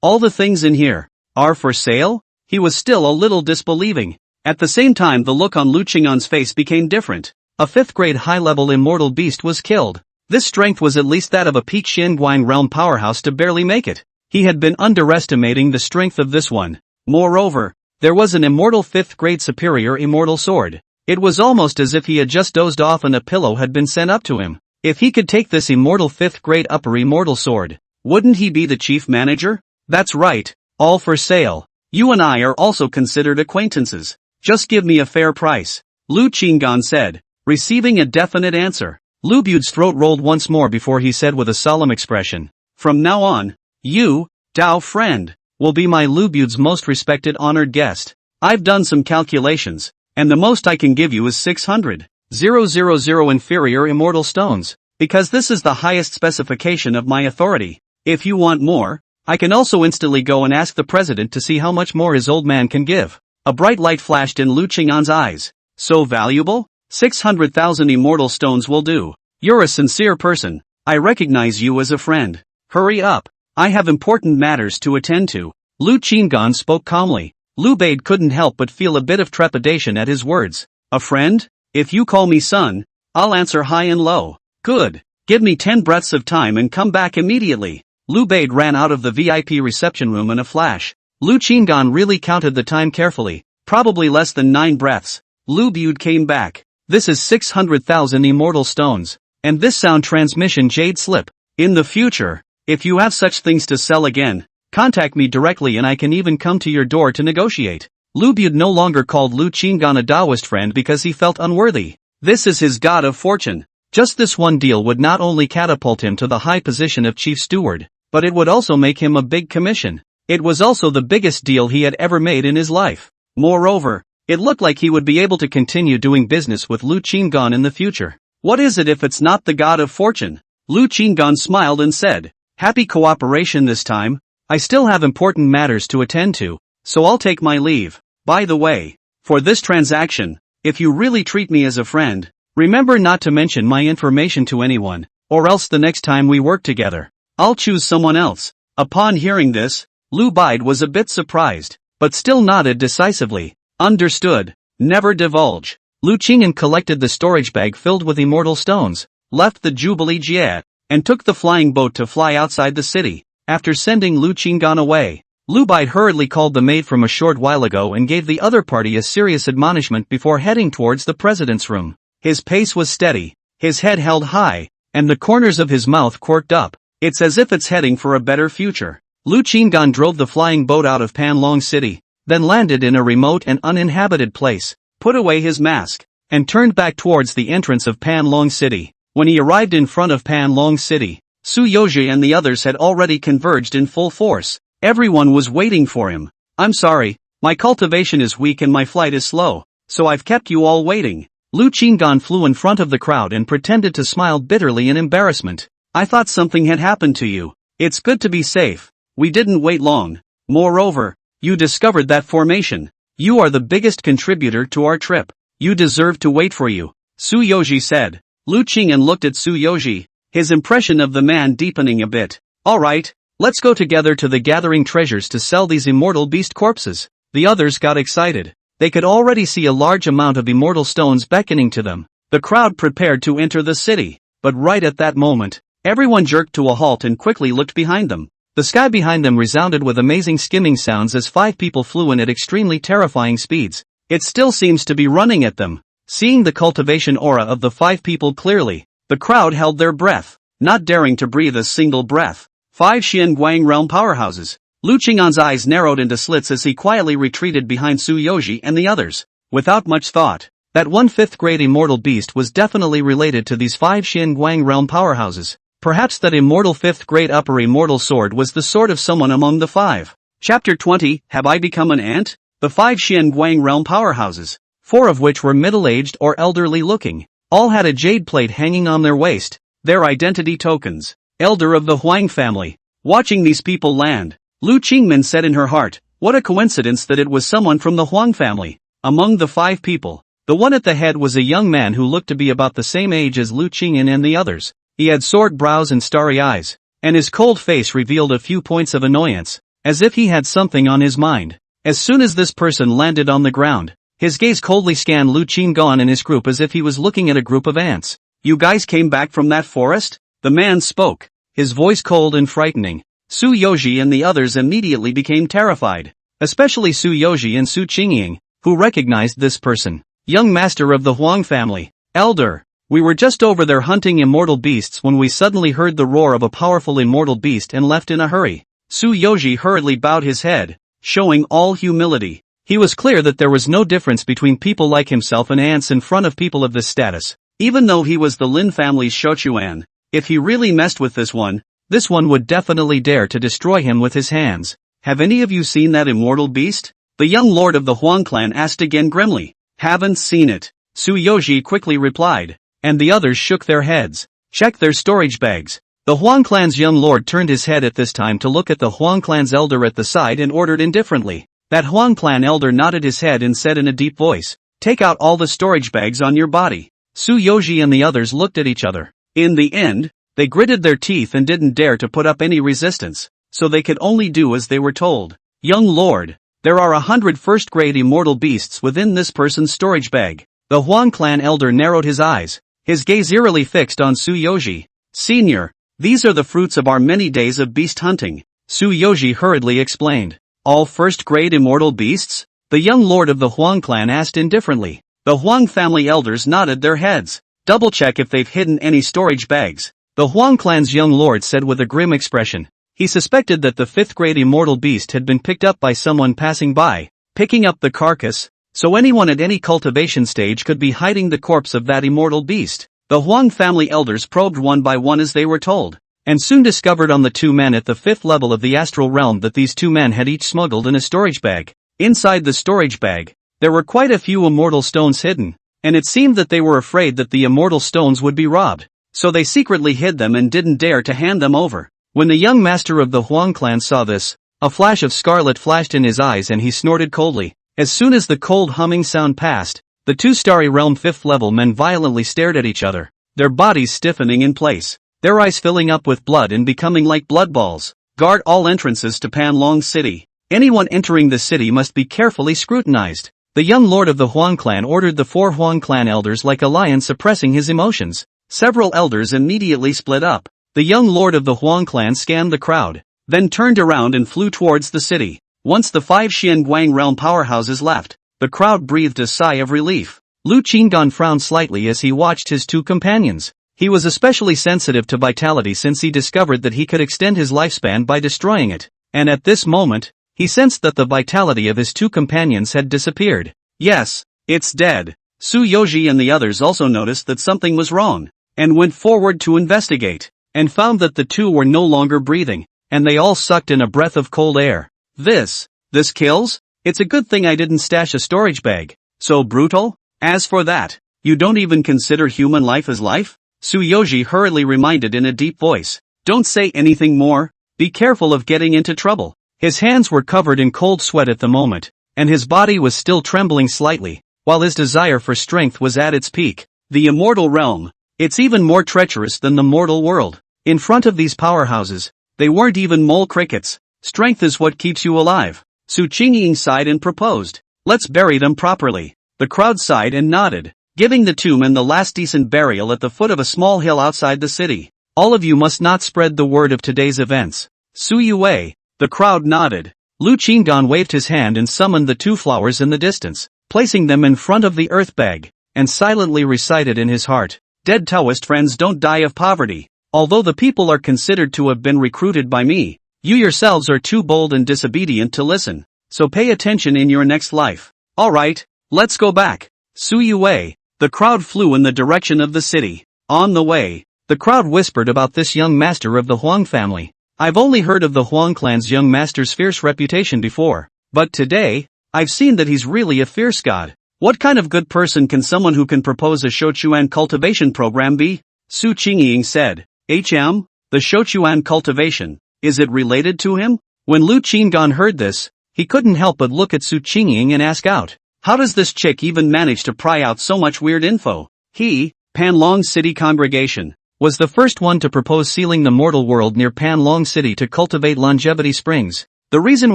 all the things in here, are for sale? He was still a little disbelieving. At the same time the look on Lu Qingyan's face became different. A 5th grade high-level immortal beast was killed. This strength was at least that of a peak Xinguang realm powerhouse to barely make it. He had been underestimating the strength of this one. Moreover, there was an immortal 5th grade superior immortal sword. It was almost as if he had just dozed off and a pillow had been sent up to him. If he could take this immortal 5th grade upper immortal sword, wouldn't he be the chief manager? That's right, all for sale. You and I are also considered acquaintances. Just give me a fair price. Lu Qinggan said, receiving a definite answer. Lu Bude's throat rolled once more before he said with a solemn expression, From now on, you, Dao friend, will be my Lu Bude's most respected honored guest. I've done some calculations, and the most I can give you is 600,000 inferior immortal stones, because this is the highest specification of my authority. If you want more, I can also instantly go and ask the president to see how much more his old man can give. A bright light flashed in Lu Qingyan's eyes. So valuable? 600,000 immortal stones will do. You're a sincere person. I recognize you as a friend. Hurry up. I have important matters to attend to. Lu Qinggan spoke calmly. Lu Bai couldn't help but feel a bit of trepidation at his words. A friend? If you call me son, I'll answer high and low. Good. Give me 10 breaths of time and come back immediately. Lu Bai ran out of the VIP reception room in a flash. Lu Qinggan really counted the time carefully. Probably less than 9 breaths. Lu Bude came back. This is 600,000 immortal stones. And this sound transmission jade slip. In the future, if you have such things to sell again, contact me directly and I can even come to your door to negotiate. Lu Bude no longer called Lu Qinggan a Taoist friend because he felt unworthy. This is his god of fortune. Just this one deal would not only catapult him to the high position of chief steward, but it would also make him a big commission. It was also the biggest deal he had ever made in his life. Moreover, it looked like he would be able to continue doing business with Lu Qinggan in the future. What is it if it's not the god of fortune? Lu Qinggan smiled and said, Happy cooperation this time. I still have important matters to attend to, so I'll take my leave. By the way, for this transaction, if you really treat me as a friend, remember not to mention my information to anyone, or else the next time we work together, I'll choose someone else. Upon hearing this, Lu Bai was a bit surprised, but still nodded decisively. Understood. Never divulge. Lu Qingyan collected the storage bag filled with immortal stones, left the Jubilee Jet, and took the flying boat to fly outside the city. After sending Lu Qinggan away, Lu Bai hurriedly called the maid from a short while ago and gave the other party a serious admonishment before heading towards the president's room. His pace was steady, his head held high, and the corners of his mouth quirked up. It's as if it's heading for a better future. Lu Qinggan drove the flying boat out of Panlong City, then landed in a remote and uninhabited place, put away his mask, and turned back towards the entrance of Panlong City. When he arrived in front of Panlong City, Su Yoji and the others had already converged in full force. Everyone was waiting for him. "I'm sorry, my cultivation is weak and my flight is slow, so I've kept you all waiting." Lu Qinggan flew in front of the crowd and pretended to smile bitterly in embarrassment. "I thought something had happened to you. It's good to be safe. We didn't wait long. Moreover, you discovered that formation. You are the biggest contributor to our trip. You deserve to wait for you," Su Yoji said. Lu Qinggan looked at Su Yoji, his impression of the man deepening a bit. "Alright, let's go together to the gathering treasures to sell these immortal beast corpses." The others got excited. They could already see a large amount of immortal stones beckoning to them. The crowd prepared to enter the city, but right at that moment, everyone jerked to a halt and quickly looked behind them. The sky behind them resounded with amazing skimming sounds as 5 people flew in at extremely terrifying speeds. It still seems to be running at them. Seeing the cultivation aura of the 5 people clearly, the crowd held their breath, not daring to breathe a single breath. 5 Xianguang realm powerhouses. Lu Qinggan's eyes narrowed into slits as he quietly retreated behind Su Yoji and the others. Without much thought, that one 5th grade immortal beast was definitely related to these 5 Xianguang realm powerhouses. Perhaps that immortal 5th grade upper immortal sword was the sword of someone among the 5. Chapter 20, Have I Become an Ant? The 5 Xianguang realm powerhouses, 4 of which were middle-aged or elderly looking, all had a jade plate hanging on their waist, their identity tokens. Elder of the Huang family. Watching these people land, Lu Qingmin said in her heart, what a coincidence that it was someone from the Huang family. Among the 5 people, the one at the head was a young man who looked to be about the same age as Lu Qingmin and the others. He had sword brows and starry eyes, and his cold face revealed a few points of annoyance, as if he had something on his mind. As soon as this person landed on the ground, his gaze coldly scanned Lu Qinggan and his group as if he was looking at a group of ants. "You guys came back from that forest?" The man spoke, his voice cold and frightening. Su Yoji and the others immediately became terrified, especially Su Yoji and Su Qingying, who recognized this person. "Young master of the Huang family, elder, we were just over there hunting immortal beasts when we suddenly heard the roar of a powerful immortal beast and left in a hurry." Su Yoji hurriedly bowed his head, showing all humility. He was clear that there was no difference between people like himself and ants in front of people of this status. Even though he was the Lin family's Shouquan, if he really messed with this one would definitely dare to destroy him with his hands. "Have any of you seen that immortal beast?" The young lord of the Huang clan asked again grimly. "Haven't seen it," Su Yoji quickly replied, and the others shook their heads. "Check their storage bags." The Huang clan's young lord turned his head at this time to look at the Huang clan's elder at the side and ordered indifferently. That Huang clan elder nodded his head and said in a deep voice, "Take out all the storage bags on your body." Su Yoji and the others looked at each other. In the end, they gritted their teeth and didn't dare to put up any resistance, so they could only do as they were told. "Young lord, there are 100 first-grade immortal beasts within this person's storage bag." The Huang clan elder narrowed his eyes, his gaze eerily fixed on Su Yoji. "Senior, these are the fruits of our many days of beast hunting," Su Yoji hurriedly explained. "All first-grade immortal beasts?" the young lord of the Huang clan asked indifferently. The Huang family elders nodded their heads. "Double-check if they've hidden any storage bags," the Huang clan's young lord said with a grim expression. He suspected that the 5th-grade immortal beast had been picked up by someone passing by, picking up the carcass, so anyone at any cultivation stage could be hiding the corpse of that immortal beast. The Huang family elders probed one by one as they were told, and soon discovered on the 2 men at the 5th level of the astral realm that these 2 men had each smuggled in a storage bag. Inside the storage bag, there were quite a few immortal stones hidden, and it seemed that they were afraid that the immortal stones would be robbed, so they secretly hid them and didn't dare to hand them over. When the young master of the Huang clan saw this, a flash of scarlet flashed in his eyes and he snorted coldly. As soon as the cold humming sound passed, the 2 starry realm 5th level men violently stared at each other, their bodies stiffening in place, their eyes filling up with blood and becoming like blood balls. "Guard all entrances to Panlong City. Anyone entering the city must be carefully scrutinized." The young lord of the Huang clan ordered the 4 Huang clan elders like a lion suppressing his emotions. Several elders immediately split up. The young lord of the Huang clan scanned the crowd, then turned around and flew towards the city. Once the 5 Xianguang realm powerhouses left, the crowd breathed a sigh of relief. Lu Qinggan frowned slightly as he watched his 2 companions. He was especially sensitive to vitality since he discovered that he could extend his lifespan by destroying it, and at this moment, he sensed that the vitality of his two companions had disappeared. Yes, it's dead. Tsuyoshi and the others also noticed that something was wrong, and went forward to investigate, and found that the two were no longer breathing, and they all sucked in a breath of cold air. This kills? It's a good thing I didn't stash a storage bag. So brutal? As for that, you don't even consider human life as life? Tsuyoshi hurriedly reminded in a deep voice. Don't say anything more. Be careful of getting into trouble. His hands were covered in cold sweat at the moment, and his body was still trembling slightly, while his desire for strength was at its peak. The immortal realm. It's even more treacherous than the mortal world. In front of these powerhouses, they weren't even mole crickets. Strength is what keeps you alive. Su Qingying sighed and proposed. Let's bury them properly. The crowd sighed and nodded, giving the two men the last decent burial at the foot of a small hill outside the city. All of you must not spread the word of today's events. Su Yue. The crowd nodded. Lu Qingdan waved his hand and summoned the two flowers in the distance, placing them in front of the earth bag, and silently recited in his heart, Dead Taoist friends don't die of poverty. Although the people are considered to have been recruited by me, you yourselves are too bold and disobedient to listen, so pay attention in your next life. Alright, let's go back. Su Yue. The crowd flew in the direction of the city. On the way, the crowd whispered about this young master of the Huang family. I've only heard of the Huang clan's young master's fierce reputation before, but today, I've seen that he's really a fierce god. What kind of good person can someone who can propose a Shouquan cultivation program be? Su Qingying said. The Shouquan cultivation, is it related to him? When Lu Qingdan heard this, he couldn't help but look at Su Qingying and ask out, how does this chick even manage to pry out so much weird info? He, Panlong City Congregation, was the first one to propose sealing the mortal world near Panlong City to cultivate longevity springs. The reason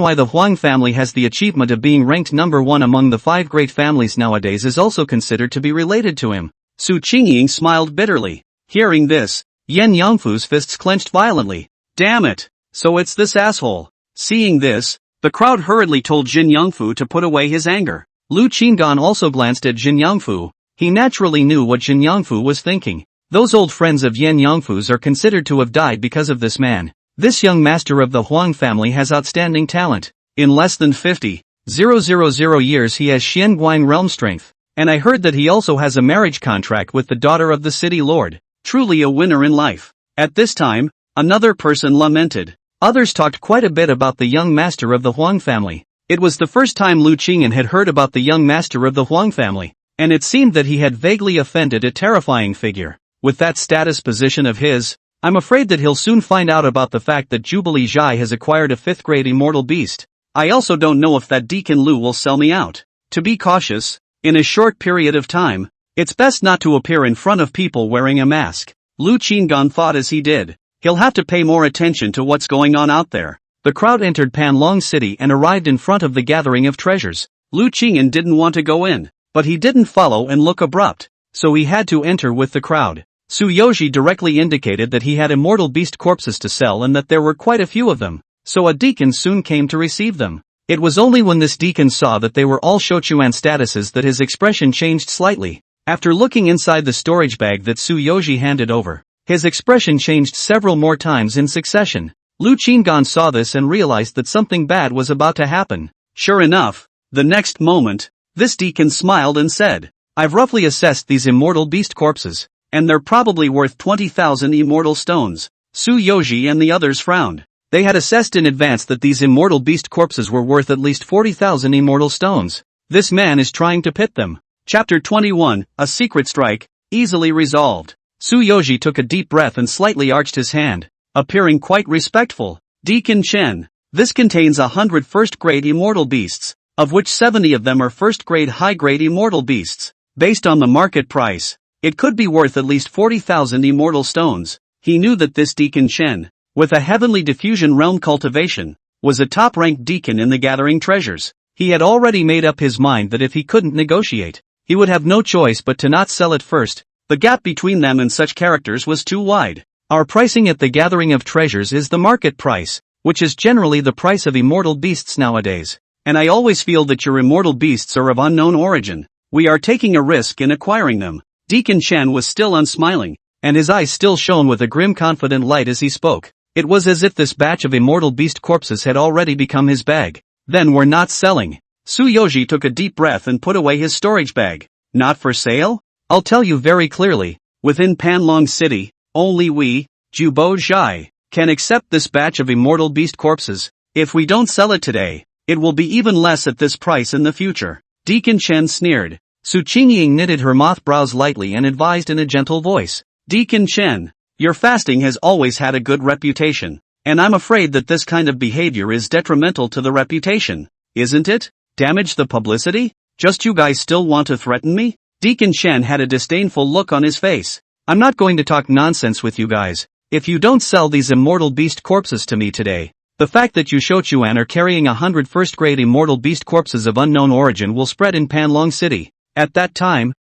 why the Huang family has the achievement of being ranked number 1 among the 5 great families nowadays is also considered to be related to him. Su Qingying smiled bitterly. Hearing this, Yen Yangfu's fists clenched violently. Damn it! So it's this asshole. Seeing this, the crowd hurriedly told Jin Yangfu to put away his anger. Lu Qingdan also glanced at Jin Yangfu. He naturally knew what Jin Yangfu was thinking. Those old friends of Yen Yangfu's are considered to have died because of this man. This young master of the Huang family has outstanding talent. In less than 50,000 years he has Xianguang realm strength. And I heard that he also has a marriage contract with the daughter of the city lord. Truly a winner in life. At this time, another person lamented. Others talked quite a bit about the young master of the Huang family. It was the first time Lu Qingyan had heard about the young master of the Huang family, and it seemed that he had vaguely offended a terrifying figure. With that status position of his, I'm afraid that he'll soon find out about the fact that Jubilee Zhai has acquired a 5th grade immortal beast. I also don't know if that Deacon Lu will sell me out. To be cautious, in a short period of time, it's best not to appear in front of people wearing a mask. Lu Qinggan thought as he did. He'll have to pay more attention to what's going on out there. The crowd entered Panlong City and arrived in front of the gathering of treasures. Lu Qingyan didn't want to go in, but he didn't follow and look abrupt, so he had to enter with the crowd. Tsuyoshi directly indicated that he had immortal beast corpses to sell and that there were quite a few of them, so a deacon soon came to receive them. It was only when this deacon saw that they were all Shouquan statuses that his expression changed slightly. After looking inside the storage bag that Tsuyoshi handed over, his expression changed several more times in succession. Lu Qinggan saw this and realized that something bad was about to happen. Sure enough, the next moment, this deacon smiled and said, I've roughly assessed these immortal beast corpses, and they're probably worth 20,000 immortal stones. Tsuyoshi and the others frowned. They had assessed in advance that these immortal beast corpses were worth at least 40,000 immortal stones. This man is trying to pit them. Chapter 21, A Secret Strike, easily resolved. Tsuyoshi took a deep breath and slightly arched his hand, appearing quite respectful. Deacon Chen, this contains 100 first-grade immortal beasts, of which 70 of them are first-grade high-grade immortal beasts. Based on the market price, it could be worth at least 40,000 immortal stones. He knew that this Deacon Chen, with a heavenly diffusion realm cultivation, was a top-ranked deacon in the gathering treasures. He had already made up his mind that if he couldn't negotiate, he would have no choice but to not sell it first. The gap between them and such characters was too wide. Our pricing at the gathering of treasures is the market price, which is generally the price of immortal beasts nowadays. And I always feel that your immortal beasts are of unknown origin. We are taking a risk in acquiring them. Deacon Chen was still unsmiling, and his eyes still shone with a grim confident light as he spoke. It was as if this batch of immortal beast corpses had already become his bag. Then we're not selling. Tsuyoshi took a deep breath and put away his storage bag. Not for sale? I'll tell you very clearly. Within Panlong City, only we, Jubo Zhai, can accept this batch of immortal beast corpses. If we don't sell it today, it will be even less at this price in the future. Deacon Chen sneered. Su Qingying knitted her moth brows lightly and advised in a gentle voice. Deacon Chen, your fasting has always had a good reputation, and I'm afraid that this kind of behavior is detrimental to the reputation, isn't it? Damage the publicity? Just you guys still want to threaten me? Deacon Chen had a disdainful look on his face. I'm not going to talk nonsense with you guys. If you don't sell these immortal beast corpses to me today, the fact that you Shouquan are carrying 100 first-grade immortal beast corpses of unknown origin will spread in Panlong City. At that time,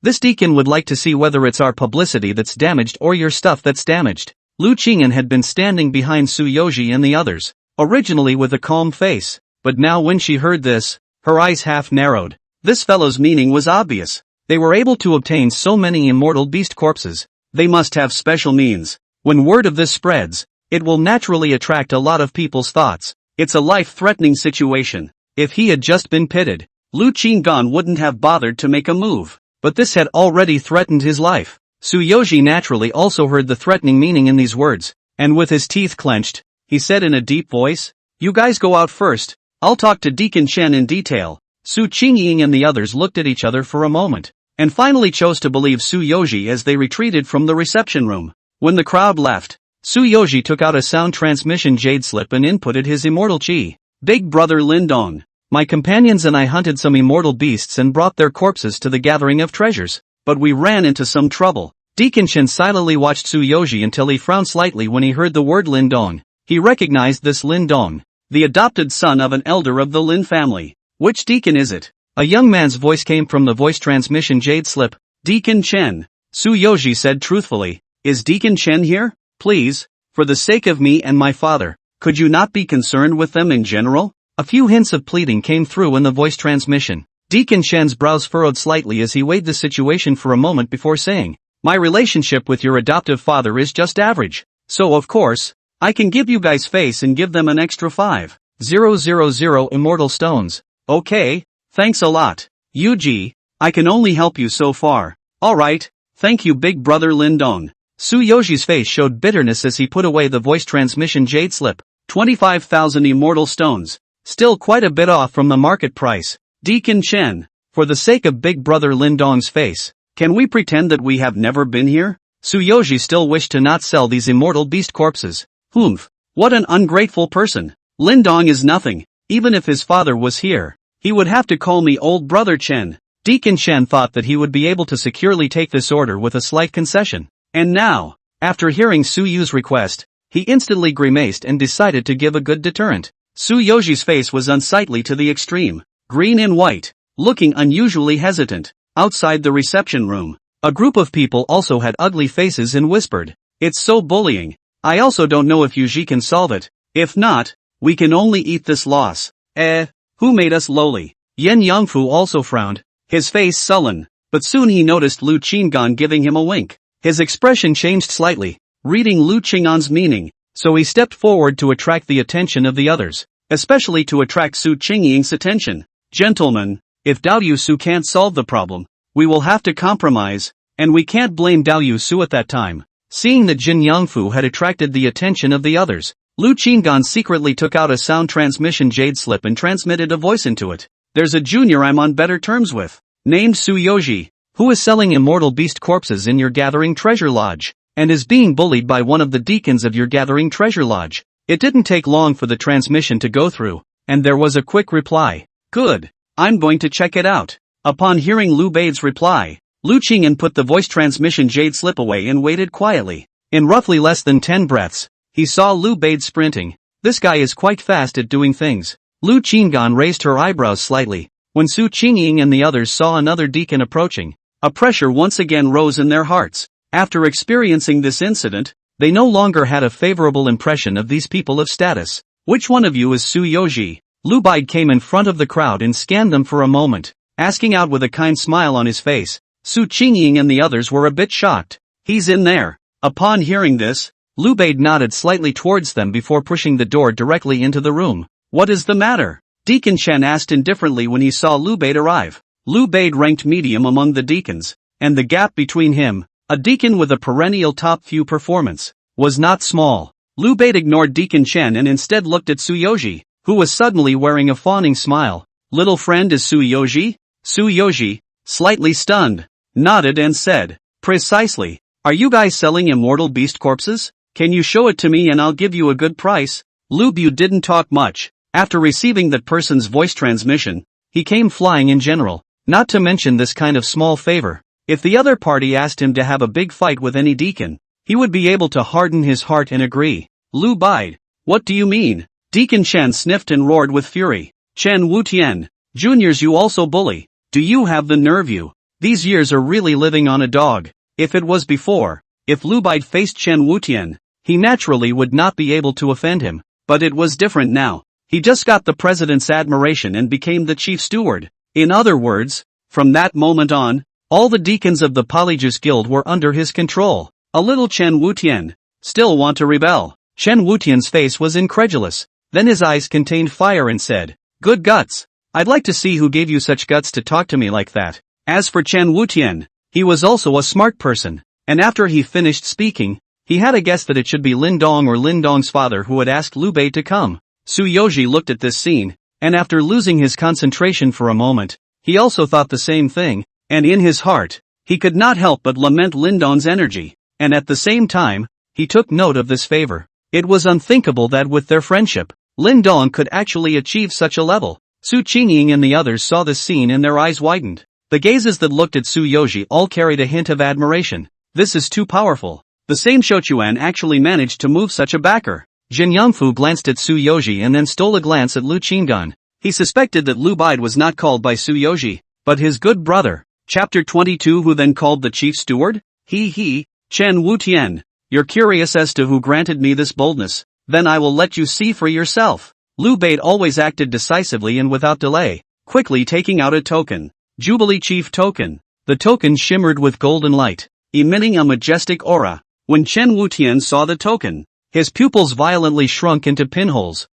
this deacon would like to see whether it's our publicity that's damaged or your stuff that's damaged. Lu Qingyan had been standing behind Tsuyoshi and the others, originally with a calm face, but now when she heard this, her eyes half narrowed. This fellow's meaning was obvious. They were able to obtain so many immortal beast corpses. They must have special means. When word of this spreads, it will naturally attract a lot of people's thoughts. It's a life-threatening situation. If he had just been pitted, Lu Qinggan wouldn't have bothered to make a move. But this had already threatened his life. Tsuyoshi naturally also heard the threatening meaning in these words, and with his teeth clenched, he said in a deep voice, "You guys go out first. I'll talk to Deacon Chen in detail." Su Qingying and the others looked at each other for a moment, and finally chose to believe Tsuyoshi as they retreated from the reception room. When the crowd left, Tsuyoshi took out a sound transmission jade slip and inputted his immortal chi. Big brother Lindong. My companions and I hunted some immortal beasts and brought their corpses to the gathering of treasures, but we ran into some trouble. Deacon Chen silently watched Tsuyoshi until he frowned slightly when he heard the word Lindong. He recognized this Lindong, the adopted son of an elder of the Lin family. Which deacon is it? A young man's voice came from the voice transmission jade slip. Deacon Chen. Tsuyoshi said truthfully. Is Deacon Chen here? Please, for the sake of me and my father, could you not be concerned with them in general? A few hints of pleading came through in the voice transmission. Deacon Shen's brows furrowed slightly as he weighed the situation for a moment before saying, "My relationship with your adoptive father is just average, so of course, I can give you guys face and give them an extra 5,000 immortal stones. Okay, thanks a lot. Yuji, I can only help you so far. Alright, thank you big brother Lindong." Tsuyoshi's face showed bitterness as he put away the voice transmission jade slip. 25,000 immortal stones. Still quite a bit off from the market price. Deacon Chen, for the sake of big brother Lindong's face, can we pretend that we have never been here? Tsuyoshi still wished to not sell these immortal beast corpses. Humph, what an ungrateful person. Lindong is nothing. Even if his father was here, he would have to call me old brother Chen. Deacon Chen thought that he would be able to securely take this order with a slight concession. And now, after hearing Tsuyu's request, he instantly grimaced and decided to give a good deterrent. Tsuyoshi's face was unsightly to the extreme, green and white, looking unusually hesitant. Outside the reception room, a group of people also had ugly faces and whispered, "It's so bullying. I also don't know if Yuji can solve it. If not, we can only eat this loss. Who made us lowly?" Yen Yangfu also frowned, his face sullen, but soon he noticed Lu Qinggan giving him a wink. His expression changed slightly, reading Lu Qinggan's meaning, so he stepped forward to attract the attention of the others, especially to attract Su Qingying's attention. "Gentlemen, if Dao Su can't solve the problem, we will have to compromise, and we can't blame Dao Su at that time." Seeing that Jin Yangfu had attracted the attention of the others, Lu Qinggan secretly took out a sound transmission jade slip and transmitted a voice into it. "There's a junior I'm on better terms with, named Tsuyoshi, who is selling immortal beast corpses in your gathering treasure lodge, and is being bullied by one of the deacons of your gathering treasure lodge." It didn't take long for the transmission to go through, and there was a quick reply. "Good, I'm going to check it out." Upon hearing Lu Baide's reply, Lu Qingyan put the voice transmission jade slip away and waited quietly. In roughly less than 10 breaths, he saw Lu Baide sprinting. This guy is quite fast at doing things. Lu Qinggan raised her eyebrows slightly. When Su Qingying and the others saw another deacon approaching, a pressure once again rose in their hearts. After experiencing this incident, they no longer had a favorable impression of these people of status. "Which one of you is Tsuyoshi?" Lu Baide came in front of the crowd and scanned them for a moment, asking out with a kind smile on his face. Su Qingying and the others were a bit shocked. "He's in there." Upon hearing this, Lu Bei nodded slightly towards them before pushing the door directly into the room. What is the matter? Deacon Chen asked indifferently when he saw Lu Bei arrive. Lu Bei ranked medium among the deacons, and the gap between him, a deacon with a perennial top few performance, was not small. Lu Bei ignored Deacon Chen and instead looked at Tsuyoshi, who was suddenly wearing a fawning smile. Little friend is Tsuyoshi? Tsuyoshi, slightly stunned, nodded and said, precisely. Are you guys selling immortal beast corpses? Can you show it to me and I'll give you a good price? Lu Bu didn't talk much. After receiving that person's voice transmission, he came flying in general, not to mention this kind of small favor. If the other party asked him to have a big fight with any deacon, he would be able to harden his heart and agree. Lu Bide. What do you mean? Deacon Chen sniffed and roared with fury. Chen Wutian, juniors, you also bully. Do you have the nerve? You? These years are really living on a dog. If it was before, if Lu Bide faced Chen Wutian, he naturally would not be able to offend him, but it was different now. He just got the president's admiration and became the chief steward. In other words, from that moment on, all the deacons of the Polyjuice Guild were under his control. A little Chen Wutian, still want to rebel? Chen Wutian's face was incredulous, then his eyes contained fire and said, good guts. I'd like to see who gave you such guts to talk to me like that. As for Chen Wutian, he was also a smart person, and after he finished speaking, he had a guess that it should be Lin Dong or Lin Dong's father who had asked Lu Bei to come. Tsuyoshi looked at this scene, and after losing his concentration for a moment, he also thought the same thing, and in his heart, he could not help but lament Lin Dong's energy, and at the same time, he took note of this favor. It was unthinkable that with their friendship, Lin Dong could actually achieve such a level. Su Qingying and the others saw this scene and their eyes widened. The gazes that looked at Tsuyoshi all carried a hint of admiration. This is too powerful. The same Shouquan actually managed to move such a backer. Jin Yangfu glanced at Tsuyoshi and then stole a glance at Lu Qinggan. He suspected that Lu Bide was not called by Tsuyoshi, but his good brother. Chapter 22. Who then called the chief steward? He, Chen Wutian. You're curious as to who granted me this boldness, then I will let you see for yourself. Lu Bade always acted decisively and without delay, quickly taking out a token. Jubilee Chief Token. The token shimmered with golden light, emitting a majestic aura. When Chen Wutian saw the token, his pupils violently shrunk into pinholes.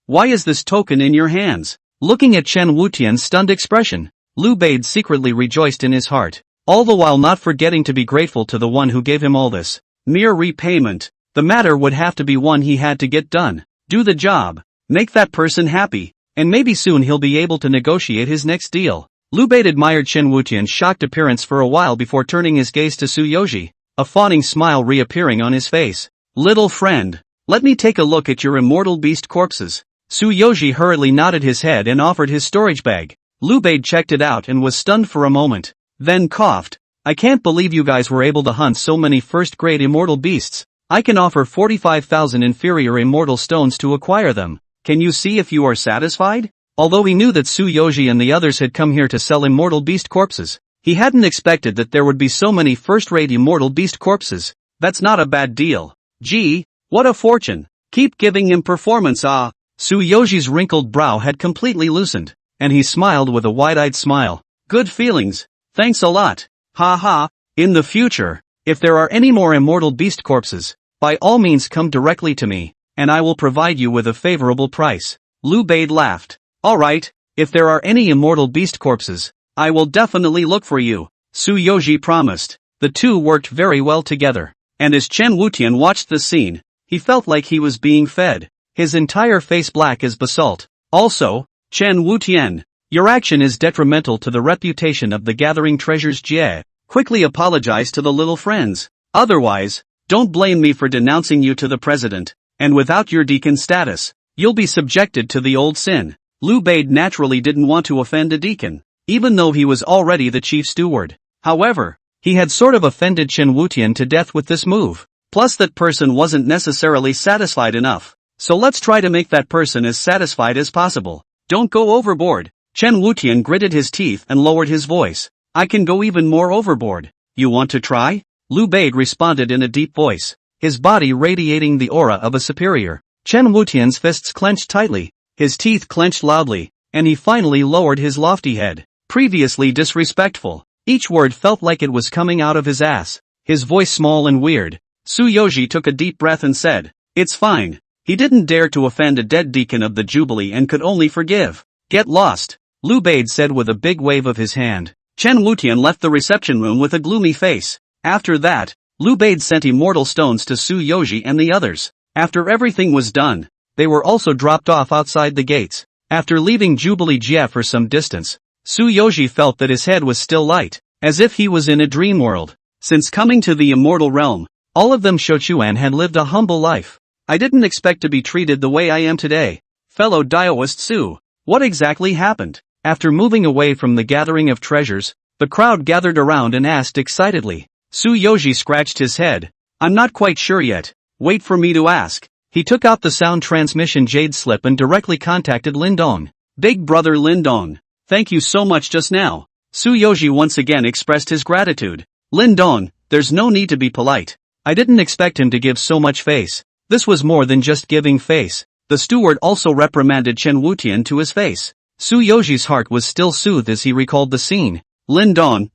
Why is this token in your hands? Looking at Chen Wutian's stunned expression, Lu Bade secretly rejoiced in his heart, all the while not forgetting to be grateful to the one who gave him all this. Mere repayment. The matter would have to be one he had to get done. Do the job. Make that person happy, and maybe soon he'll be able to negotiate his next deal. Lu Bade admired Chen Wutian's shocked appearance for a while before turning his gaze to Tsuyoshi, a fawning smile reappearing on his face. Little friend, let me take a look at your immortal beast corpses. Tsuyoshi hurriedly nodded his head and offered his storage bag. Lu Bade checked it out and was stunned for a moment, then coughed. I can't believe you guys were able to hunt so many first-grade immortal beasts. I can offer 45,000 inferior immortal stones to acquire them. Can you see if you are satisfied? Although he knew that Tsuyoshi and the others had come here to sell immortal beast corpses, he hadn't expected that there would be so many first-rate immortal beast corpses. That's not a bad deal. Gee, what a fortune. Keep giving him performance. Tsuyoshi's wrinkled brow had completely loosened, and he smiled with a wide-eyed smile. Good feelings. Thanks a lot. Ha ha. In the future, if there are any more immortal beast corpses, by all means come directly to me, and I will provide you with a favorable price. Lu Bade laughed. Alright, if there are any immortal beast corpses, I will definitely look for you, Tsuyoshi promised. The two worked very well together, and as Chen Wutian watched the scene, he felt like he was being fed, his entire face black as basalt. Also, Chen Wutian, your action is detrimental to the reputation of the Gathering Treasures Jie. Quickly apologize to the little friends. Otherwise, don't blame me for denouncing you to the president, and without your deacon status, you'll be subjected to the old sin. Lu Bade naturally didn't want to offend a deacon, even though he was already the chief steward. However, he had sort of offended Chen Wutian to death with this move. Plus that person wasn't necessarily satisfied enough. So let's try to make that person as satisfied as possible. Don't go overboard. Chen Wutian gritted his teeth and lowered his voice. I can go even more overboard. You want to try? Lu Bade responded in a deep voice, his body radiating the aura of a superior. Chen Wutian's fists clenched tightly, his teeth clenched loudly, and he finally lowered his lofty head. Previously disrespectful, each word felt like it was coming out of his ass, his voice small and weird. Tsuyoshi took a deep breath and said, "It's fine." He didn't dare to offend a dead deacon of the Jubilee and could only forgive. "Get lost," Liu Bade said with a big wave of his hand. Chen Wutian left the reception room with a gloomy face. After that, Liu Bade sent immortal stones to Tsuyoshi and the others. After everything was done, they were also dropped off outside the gates. After leaving Jubilee Jia for some distance, Tsuyoshi felt that his head was still light, as if he was in a dream world. Since coming to the immortal realm, all of them Shouquan had lived a humble life. "I didn't expect to be treated the way I am today. Fellow Daoist Su, what exactly happened?" After moving away from the gathering of treasures, the crowd gathered around and asked excitedly. Tsuyoshi scratched his head. "I'm not quite sure yet. Wait for me to ask." He took out the sound transmission jade slip and directly contacted Lindong. "Big brother Lindong, thank you so much just now." Tsuyoshi once again expressed his gratitude. "Lindong, there's no need to be polite. I didn't expect him to give so much face." This was more than just giving face. The steward also reprimanded Chen Wutian to his face. Tsuyoshi's heart was still soothed as he recalled the scene. "Lindong,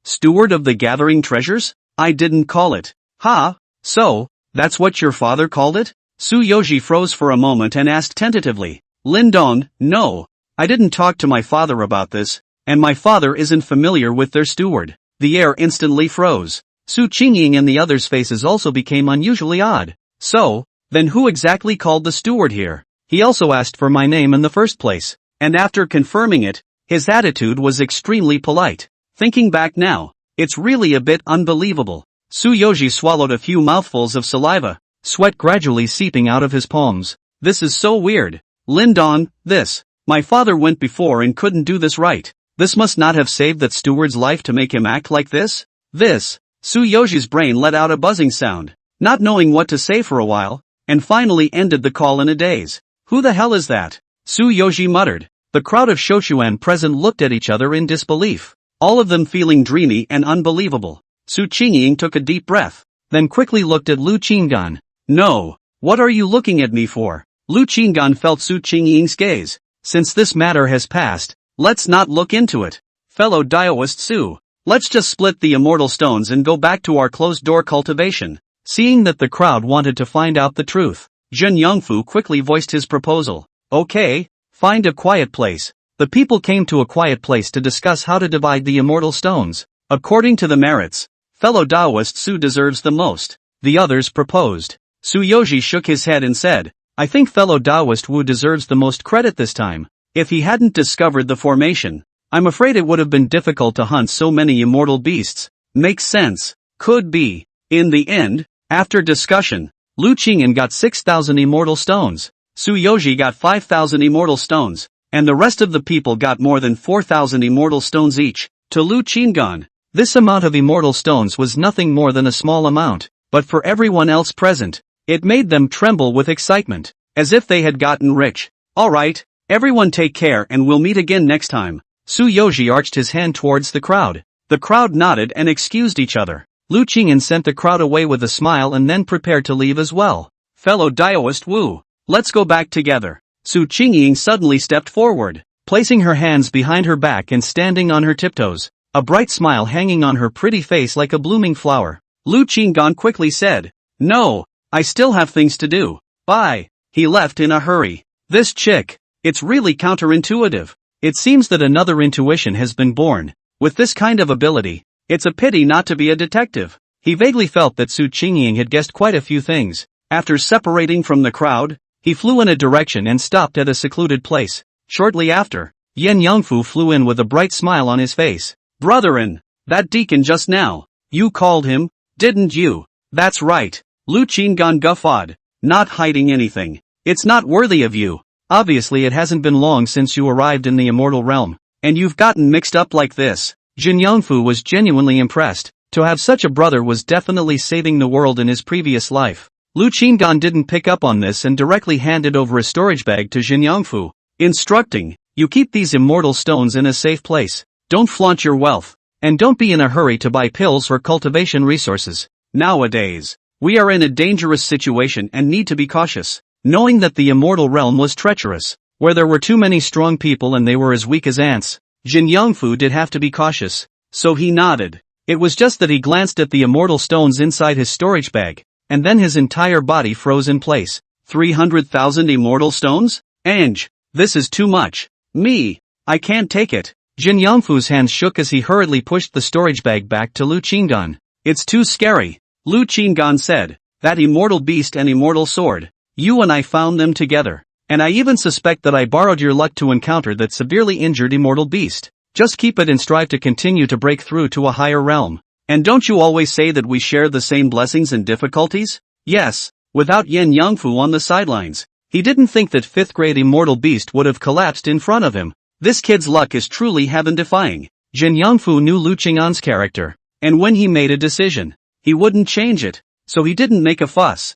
Steward of the gathering treasures? I didn't call it." "Ha? So, that's what your father called it?" Tsuyoshi froze for a moment and asked tentatively. "Lindong, no. I didn't talk to my father about this, and my father isn't familiar with their steward." The air instantly froze. Su Qingying and the others' faces also became unusually odd. "So, then who exactly called the steward here? He also asked for my name in the first place, and after confirming it, his attitude was extremely polite." Thinking back now, it's really a bit unbelievable. Tsuyoshi swallowed a few mouthfuls of saliva, sweat gradually seeping out of his palms. "This is so weird. Lindong, my father went before and couldn't do this right. This must not have saved that steward's life to make him act like this?" Tsuyoshi's brain let out a buzzing sound, not knowing what to say for a while, and finally ended the call in a daze. "Who the hell is that?" Tsuyoshi muttered. The crowd of Shouquan present looked at each other in disbelief, all of them feeling dreamy and unbelievable. Su Qingying took a deep breath, then quickly looked at Lu Qinggan. "No, what are you looking at me for?" Lu Qinggan felt Su Qingying's gaze. "Since this matter has passed, let's not look into it. Fellow Daoist Su, let's just split the immortal stones and go back to our closed-door cultivation." Seeing that the crowd wanted to find out the truth, Zhen Yongfu quickly voiced his proposal. "Okay, find a quiet place." The people came to a quiet place to discuss how to divide the immortal stones. According to the merits, fellow Daoist Su deserves the most. The others proposed. Tsuyoshi shook his head and said, "I think fellow Daoist Wu deserves the most credit this time. If he hadn't discovered the formation, I'm afraid it would have been difficult to hunt so many immortal beasts." "Makes sense. Could be." In the end, after discussion, Lu Qingyan got 6,000 immortal stones, Tsuyoshi got 5,000 immortal stones, and the rest of the people got more than 4,000 immortal stones each. To Lu Qinggan, this amount of immortal stones was nothing more than a small amount, but for everyone else present, it made them tremble with excitement, as if they had gotten rich. "Alright, everyone take care and we'll meet again next time." Tsuyoshi arched his hand towards the crowd. The crowd nodded and excused each other. Lu Qingyan sent the crowd away with a smile and then prepared to leave as well. "Fellow Daoist Wu, let's go back together." Su Qingying suddenly stepped forward, placing her hands behind her back and standing on her tiptoes, a bright smile hanging on her pretty face like a blooming flower. Lu Qinggan quickly said, "No, I still have things to do. Bye." He left in a hurry. This chick, it's really counterintuitive. It seems that another intuition has been born. With this kind of ability, it's a pity not to be a detective. He vaguely felt that Su Qingying had guessed quite a few things. After separating from the crowd, he flew in a direction and stopped at a secluded place. Shortly after, Yen Yongfu flew in with a bright smile on his face. "Brotherin, that deacon just now, you called him, didn't you?" "That's right." Lu Qinggan guffawed, not hiding anything. "It's not worthy of you. Obviously it hasn't been long since you arrived in the immortal realm, and you've gotten mixed up like this." Jin Yongfu was genuinely impressed. To have such a brother was definitely saving the world in his previous life. Lu Qinggan didn't pick up on this and directly handed over a storage bag to Jin Yongfu, instructing, "You keep these immortal stones in a safe place. Don't flaunt your wealth, and don't be in a hurry to buy pills or cultivation resources. Nowadays, we are in a dangerous situation and need to be cautious." Knowing that the immortal realm was treacherous, where there were too many strong people and they were as weak as ants, Jin Yongfu did have to be cautious, so he nodded. It was just that he glanced at the immortal stones inside his storage bag, and then his entire body froze in place. 300,000 immortal stones? Ange, this is too much. I can't take it. Jin Yangfu's hands shook as he hurriedly pushed the storage bag back to Lu Qinggan. It's too scary. Lu Qinggan said, that immortal beast and immortal sword. You and I found them together. And I even suspect that I borrowed your luck to encounter that severely injured immortal beast. Just keep it and strive to continue to break through to a higher realm. And don't you always say that we share the same blessings and difficulties? Yes. Without Yin Yangfu on the sidelines, he didn't think that 5th grade immortal beast would have collapsed in front of him. This kid's luck is truly heaven-defying. Jin Yangfu knew Lu Qing'an's character, and when he made a decision, he wouldn't change it, so he didn't make a fuss.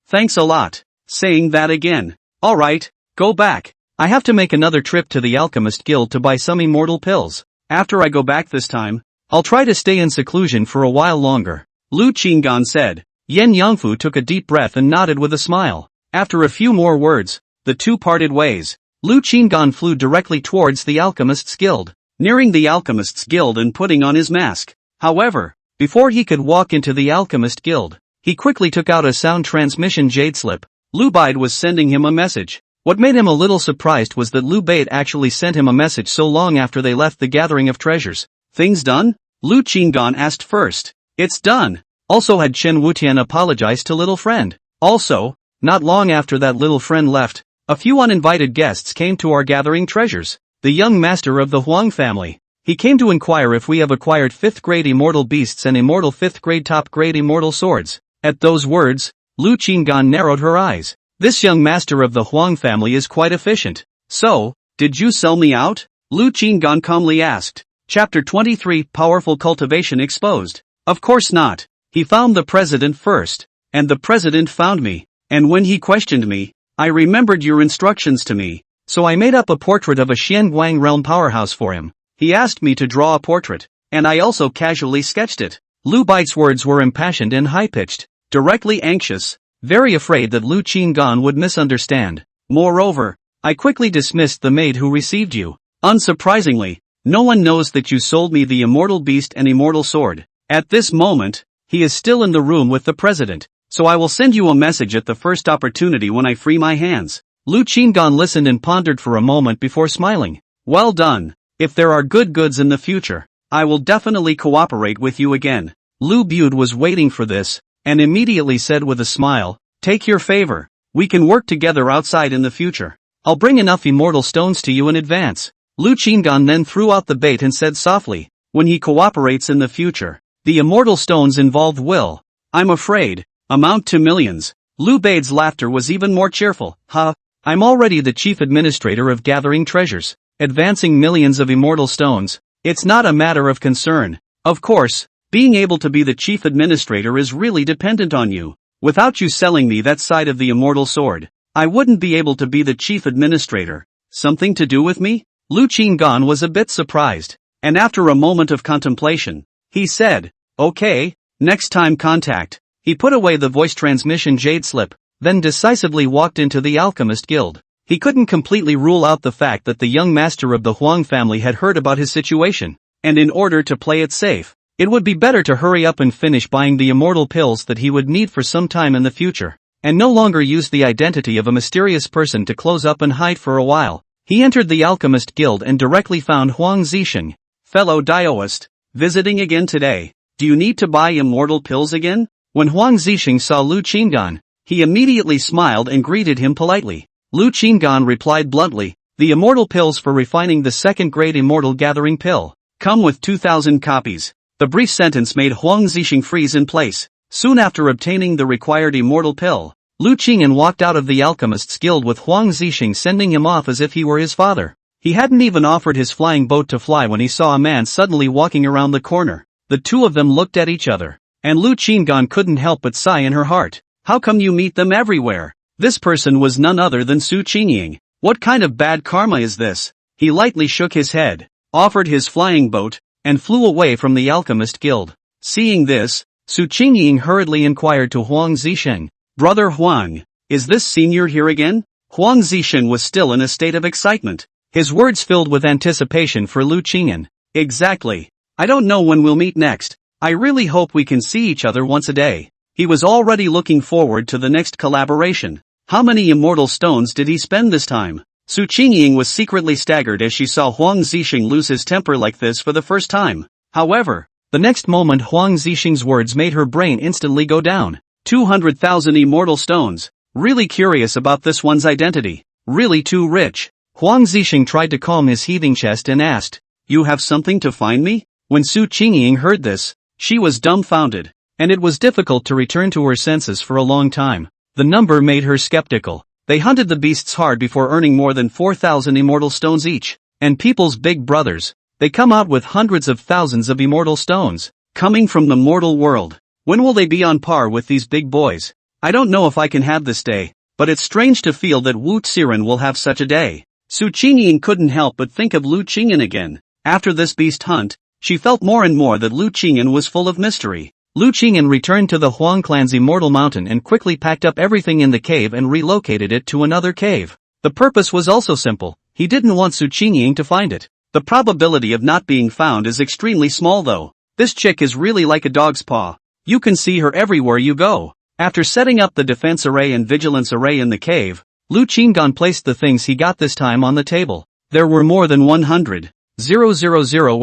Thanks a lot. Saying that again. Alright, go back. I have to make another trip to the Alchemist Guild to buy some immortal pills. After I go back this time, I'll try to stay in seclusion for a while longer. Lu Qinggan said. Yin Yangfu took a deep breath and nodded with a smile. After a few more words, the two parted ways. Lu Qinggan flew directly towards the Alchemist's Guild, nearing the Alchemist's Guild and putting on his mask. However, before he could walk into the Alchemist Guild, he quickly took out a sound transmission jade slip. Lu Bide was sending him a message. What made him a little surprised was that Lu Bide actually sent him a message so long after they left the gathering of treasures. Things done? Lu Qinggan asked first. It's done. Also, had Chen Wutian apologized to little friend. Also, not long after that little friend left, a few uninvited guests came to our gathering treasures. The young master of the Huang family. He came to inquire if we have acquired 5th grade immortal beasts and immortal 5th grade top grade immortal swords. At those words, Lu Qinggan narrowed her eyes. This young master of the Huang family is quite efficient. So, did you sell me out? Lu Qinggan calmly asked. Chapter 23 Powerful Cultivation Exposed. Of course not. He found the president first, and the president found me, and when he questioned me, I remembered your instructions to me, so I made up a portrait of a Xianguang realm powerhouse for him. He asked me to draw a portrait, and I also casually sketched it. Lu Bai's words were impassioned and high-pitched, directly anxious, very afraid that Lu Qinggan would misunderstand. Moreover, I quickly dismissed the maid who received you. Unsurprisingly, no one knows that you sold me the immortal beast and immortal sword. At this moment, he is still in the room with the president, so I will send you a message at the first opportunity when I free my hands. Lu Qinggan listened and pondered for a moment before smiling. Well done. If there are good goods in the future, I will definitely cooperate with you again. Lu Bude was waiting for this, and immediately said with a smile, take your favor. We can work together outside in the future. I'll bring enough immortal stones to you in advance. Lu Qinggan then threw out the bait and said softly, when he cooperates in the future, the immortal stones involved will, I'm afraid, amount to millions. Lu Bai's laughter was even more cheerful. I'm already the chief administrator of gathering treasures, advancing millions of immortal stones. It's not a matter of concern. Of course, being able to be the chief administrator is really dependent on you. Without you selling me that side of the immortal sword, I wouldn't be able to be the chief administrator. Something to do with me? Lu Qinggan was a bit surprised, and after a moment of contemplation, he said, okay, next time contact. He put away the voice transmission jade slip, then decisively walked into the Alchemist Guild. He couldn't completely rule out the fact that the young master of the Huang family had heard about his situation, and in order to play it safe, it would be better to hurry up and finish buying the immortal pills that he would need for some time in the future, and no longer use the identity of a mysterious person to close up and hide for a while. He entered the Alchemist Guild and directly found Huang Zixing, fellow Daoist, visiting again today. Do you need to buy immortal pills again? When Huang Zixing saw Lu Qinggan, he immediately smiled and greeted him politely. Lu Qinggan replied bluntly, the immortal pills for refining the 2nd grade immortal gathering pill come with 2,000 copies. The brief sentence made Huang Zixing freeze in place. Soon after obtaining the required immortal pill, Lu Qinggan walked out of the Alchemist's Guild with Huang Zixing sending him off as if he were his father. He hadn't even offered his flying boat to fly when he saw a man suddenly walking around the corner. The two of them looked at each other, and Lu Qinggan couldn't help but sigh in her heart. How come you meet them everywhere? This person was none other than Su Qingying. What kind of bad karma is this? He lightly shook his head, offered his flying boat, and flew away from the Alchemist Guild. Seeing this, Su Qingying hurriedly inquired to Huang Zixing, Brother Huang, is this senior here again? Huang Zixing was still in a state of excitement. His words filled with anticipation for Lu Qingyan. Exactly. I don't know when we'll meet next. I really hope we can see each other once a day. He was already looking forward to the next collaboration. How many immortal stones did he spend this time? Su Qingying was secretly staggered as she saw Huang Zixing lose his temper like this for the first time. However, the next moment Huang Zixing's words made her brain instantly go down. 200,000 immortal stones. Really curious about this one's identity. Really too rich. Huang Zixing tried to calm his heaving chest and asked, "You have something to find me?" When Su Qingying heard this, she was dumbfounded, and it was difficult to return to her senses for a long time. The number made her skeptical. They hunted the beasts hard before earning more than 4,000 immortal stones each, and people's big brothers, they come out with hundreds of thousands of immortal stones, coming from the mortal world. When will they be on par with these big boys? I don't know if I can have this day, but it's strange to feel that Wu Xiren will have such a day. Su Qingying couldn't help but think of Lu Qingyan again. After this beast hunt, she felt more and more that Lu Qingyan was full of mystery. Lu Qingyan returned to the Huang clan's immortal mountain and quickly packed up everything in the cave and relocated it to another cave. The purpose was also simple. He didn't want Su Qingying to find it. The probability of not being found is extremely small though. This chick is really like a dog's paw. You can see her everywhere you go. After setting up the defense array and vigilance array in the cave, Lu Qinggan placed the things he got this time on the table. There were more than 100,000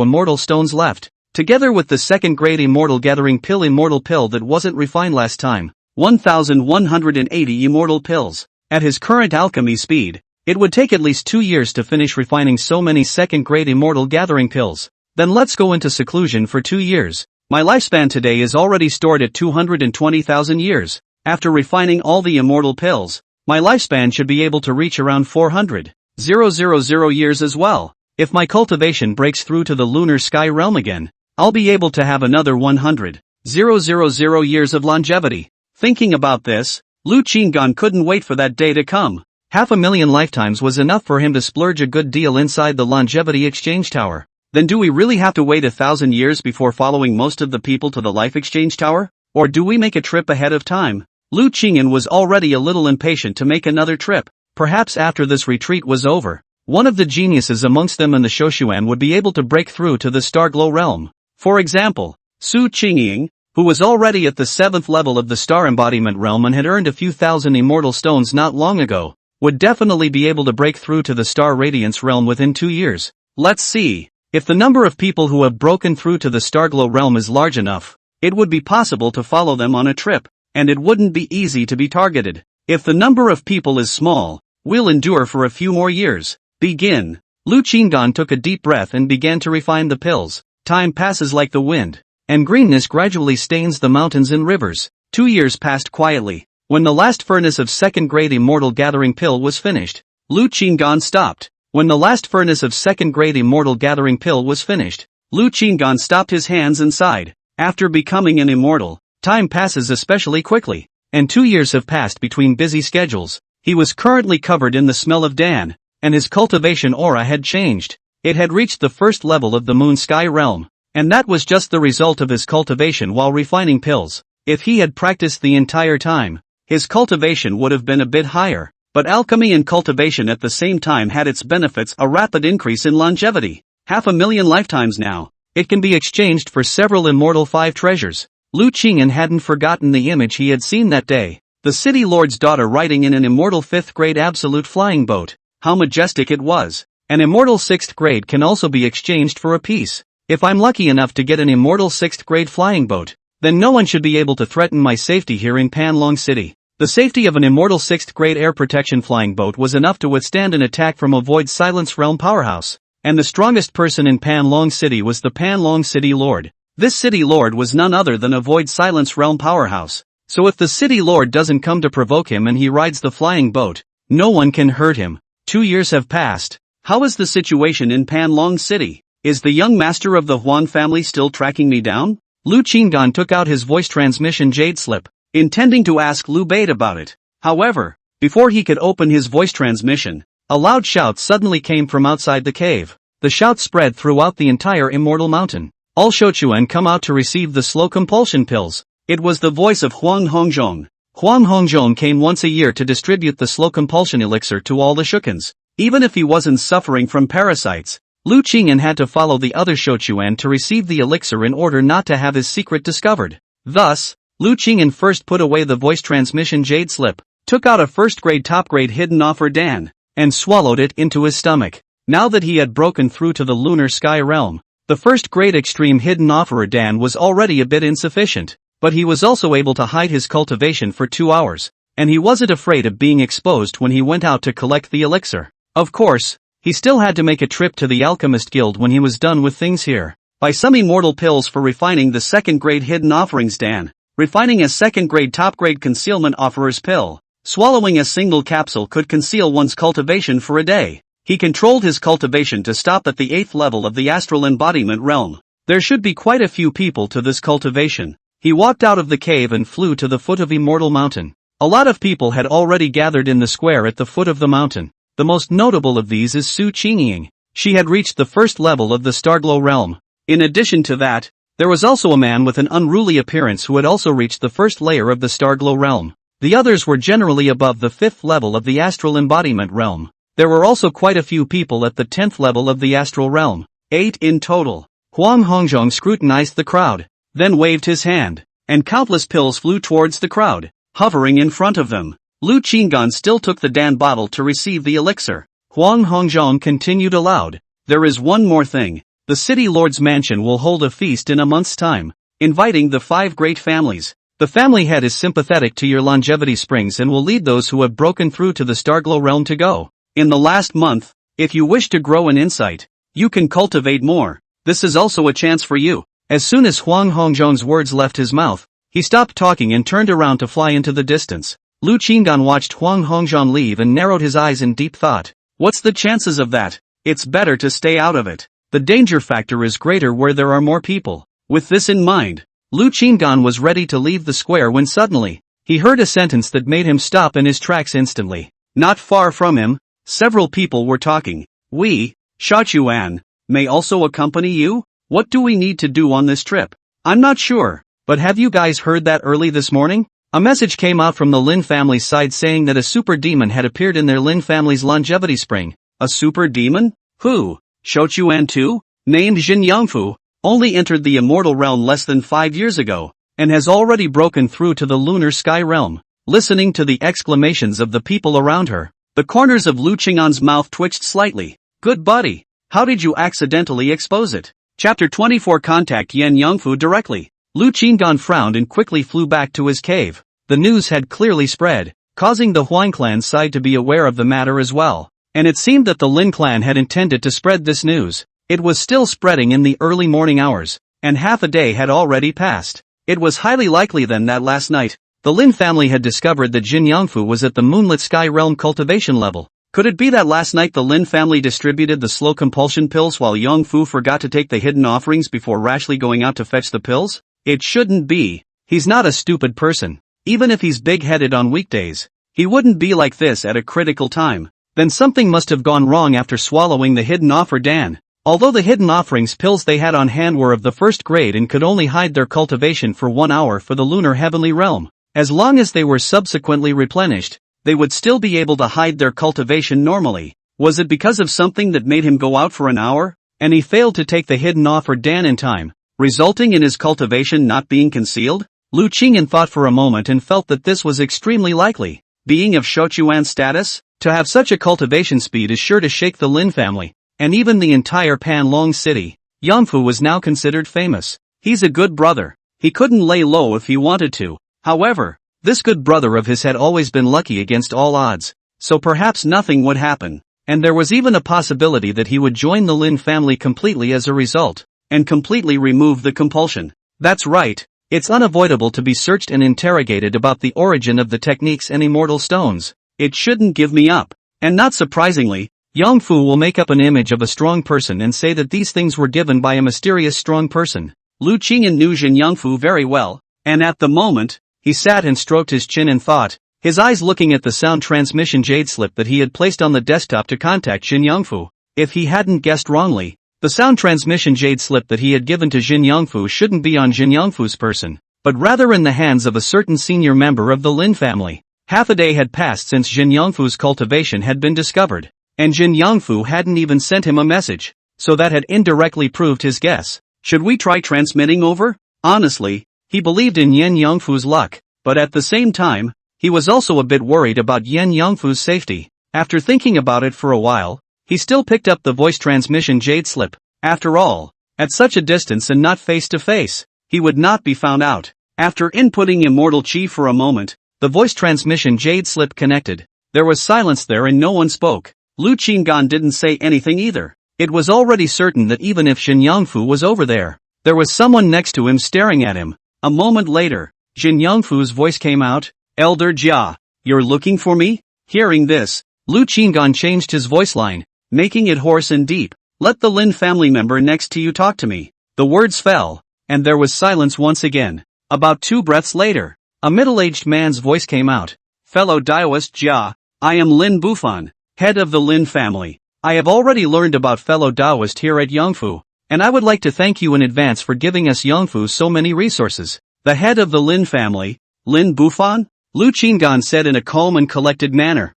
immortal stones left. Together with the second-grade immortal gathering pill immortal pill that wasn't refined last time, 1,180 immortal pills. At his current alchemy speed, it would take at least 2 years to finish refining so many second-grade immortal gathering pills. Then let's go into seclusion for 2 years. My lifespan today is already stored at 220,000 years. After refining all the immortal pills, my lifespan should be able to reach around 400,000 years as well. If my cultivation breaks through to the lunar sky realm again, I'll be able to have another 100,000 years of longevity. Thinking about this, Lu Qinggan couldn't wait for that day to come. 500,000 lifetimes was enough for him to splurge a good deal inside the longevity exchange tower. Then do we really have to wait 1,000 years before following most of the people to the life exchange tower? Or do we make a trip ahead of time? Lu Qingyan was already a little impatient to make another trip. Perhaps after this retreat was over, one of the geniuses amongst them and the Shouquan would be able to break through to the Starglow realm. For example, Su Qingying, who was already at the 7th level of the Star Embodiment realm and had earned a few thousand immortal stones not long ago, would definitely be able to break through to the Star Radiance realm within 2 years. Let's see. If the number of people who have broken through to the Starglow realm is large enough, it would be possible to follow them on a trip, and it wouldn't be easy to be targeted. If the number of people is small, we'll endure for a few more years. Begin. Lu Qinggan took a deep breath and began to refine the pills. Time passes like the wind, and greenness gradually stains the mountains and rivers. 2 years passed quietly. When the last furnace of second-grade immortal gathering pill was finished, Lu Qinggan stopped. When the last furnace of second-grade immortal gathering pill was finished, Lu Qinggan stopped his hands and sighed. After becoming an immortal, time passes especially quickly, and 2 years have passed between busy schedules. He was currently covered in the smell of Dan, and his cultivation aura had changed. It had reached the first level of the moon sky realm, and that was just the result of his cultivation while refining pills. If he had practiced the entire time, his cultivation would have been a bit higher, but alchemy and cultivation at the same time had its benefits: a rapid increase in longevity. 500,000 lifetimes now. It can be exchanged for several immortal 5 treasures. Lu Qingyan hadn't forgotten the image he had seen that day. The city lord's daughter riding in an immortal 5th grade absolute flying boat. How majestic it was. An immortal 6th grade can also be exchanged for a piece. If I'm lucky enough to get an immortal 6th grade flying boat, then no one should be able to threaten my safety here in Panlong City. The safety of an immortal 6th grade air protection flying boat was enough to withstand an attack from a Void Silence Realm powerhouse. And the strongest person in Panlong City was the Panlong City Lord. This City Lord was none other than a Void Silence Realm powerhouse. So if the City Lord doesn't come to provoke him and he rides the flying boat, no one can hurt him. 2 years have passed. How is the situation in Panlong City? Is the young master of the Huang family still tracking me down? Lu Qinggan took out his voice transmission jade slip, intending to ask Lu Bait about it. However, before he could open his voice transmission, a loud shout suddenly came from outside the cave. The shout spread throughout the entire immortal mountain. All Shouquan come out to receive the slow compulsion pills. It was the voice of Huang Hongzhong. Huang Hongzhong came once a year to distribute the slow compulsion elixir to all the Shouquans. Even if he wasn't suffering from parasites, Lu Qingyan had to follow the other Shouquan to receive the elixir in order not to have his secret discovered. Thus, Lu Qingyan first put away the voice transmission jade slip, took out a first-grade top-grade hidden offer Dan, and swallowed it into his stomach. Now that he had broken through to the lunar sky realm, the first-grade extreme hidden offerer Dan was already a bit insufficient, but he was also able to hide his cultivation for 2 hours, and he wasn't afraid of being exposed when he went out to collect the elixir. Of course, he still had to make a trip to the Alchemist Guild when he was done with things here. Buy some immortal pills for refining the second-grade hidden offerings Dan. Refining a second-grade top-grade concealment offerer's pill. Swallowing a single capsule could conceal one's cultivation for a day. He controlled his cultivation to stop at the 8th level of the astral embodiment realm. There should be quite a few people to this cultivation. He walked out of the cave and flew to the foot of Immortal Mountain. A lot of people had already gathered in the square at the foot of the mountain. The most notable of these is Su Qingying. She had reached the first level of the Starglow realm. In addition to that, there was also a man with an unruly appearance who had also reached the first layer of the Starglow realm. The others were generally above the 5th level of the astral embodiment realm. There were also quite a few people at the 10th level of the astral realm. 8 in total. Huang Hongzhong scrutinized the crowd, then waved his hand, and countless pills flew towards the crowd, hovering in front of them. Lu Qingyan still took the Dan bottle to receive the elixir. Huang Hongzhong continued aloud. There is one more thing. The city lord's mansion will hold a feast in a month's time, inviting the 5 great families. The family head is sympathetic to your longevity springs and will lead those who have broken through to the Starglow realm to go. In the last month, if you wish to grow in insight, you can cultivate more. This is also a chance for you. As soon as Huang Hongzhong's words left his mouth, he stopped talking and turned around to fly into the distance. Lu Qingyan watched Huang Hongzhong leave and narrowed his eyes in deep thought. What's the chances of that? It's better to stay out of it. The danger factor is greater where there are more people. With this in mind, Lu Qingyan was ready to leave the square when suddenly, he heard a sentence that made him stop in his tracks instantly. Not far from him, several people were talking. We, Shouquan, may also accompany you? What do we need to do on this trip? I'm not sure, but have you guys heard that early this morning? A message came out from the Lin family's side saying that a super demon had appeared in their Lin family's longevity spring. A super demon? Who? Shouquan too? Named Jin Yangfu, only entered the immortal realm less than 5 years ago, and has already broken through to the lunar sky realm. Listening to the exclamations of the people around her, the corners of Lu Qingyan's mouth twitched slightly. Good buddy, how did you accidentally expose it? Chapter 24. Contact Yan Yangfu directly. Lu Qingyan frowned and quickly flew back to his cave. The news had clearly spread, causing the Huang clan side to be aware of the matter as well. And it seemed that the Lin clan had intended to spread this news. It was still spreading in the early morning hours, and half a day had already passed. It was highly likely then that last night, the Lin family had discovered that Jin Yangfu was at the moonlit sky realm cultivation level. Could it be that last night the Lin family distributed the slow compulsion pills while Yangfu forgot to take the hidden offerings before rashly going out to fetch the pills? It shouldn't be. He's not a stupid person. Even if he's big-headed on weekdays, he wouldn't be like this at a critical time. Then something must have gone wrong after swallowing the hidden offer Dan. Although the hidden offerings pills they had on hand were of the first grade and could only hide their cultivation for 1 hour for the lunar heavenly realm, as long as they were subsequently replenished, they would still be able to hide their cultivation normally. Was it because of something that made him go out for an hour, and he failed to take the hidden offer Dan in time, resulting in his cultivation not being concealed? Lu Qingyan thought for a moment and felt that this was extremely likely. Being of Shouquan status, to have such a cultivation speed is sure to shake the Lin family, and even the entire Panlong city. Yangfu was now considered famous. He's a good brother. He couldn't lay low if he wanted to. However, this good brother of his had always been lucky against all odds, so perhaps nothing would happen, and there was even a possibility that he would join the Lin family completely as a result, and completely remove the compulsion. That's right, it's unavoidable to be searched and interrogated about the origin of the techniques and immortal stones. It shouldn't give me up. And not surprisingly, Yangfu will make up an image of a strong person and say that these things were given by a mysterious strong person. Lu Qingyan knew Jin Yangfu very well, and at the moment, he sat and stroked his chin and thought, his eyes looking at the sound transmission jade slip that he had placed on the desktop to contact Jin Yangfu. If he hadn't guessed wrongly, the sound transmission jade slip that he had given to Jin Yangfu shouldn't be on Jin Yangfu's person, but rather in the hands of a certain senior member of the Lin family. Half a day had passed since Jin Yangfu's cultivation had been discovered, and Jin Yangfu hadn't even sent him a message. so that had indirectly proved his guess. Should we try transmitting over? Honestly, he believed in Yen Yongfu's luck, but at the same time, he was also a bit worried about Yen Yongfu's safety. After thinking about it for a while, he still picked up the voice transmission jade slip. After all, at such a distance and not face to face, he would not be found out. After inputting immortal chi for a moment, the voice transmission jade slip connected. There was silence there and no one spoke. Lu Qinggan didn't say anything either. It was already certain that even if Jin Yongfu was over there was someone next to him staring at him. A moment later, Jin Yongfu's voice came out, "Elder Jia, you're looking for me?" Hearing this, Lu Qinggan changed his voice line, making it hoarse and deep. "Let the Lin family member next to you talk to me." The words fell, and there was silence once again. About 2 breaths later, a middle-aged man's voice came out. "Fellow Daoist Jia, I am Lin Bufan, head of the Lin family. I have already learned about fellow Daoist here at Yongfu, and I would like to thank you in advance for giving us Yongfu so many resources." The head of the Lin family, Lin Bufan? Lu Qinggan said in a calm and collected manner.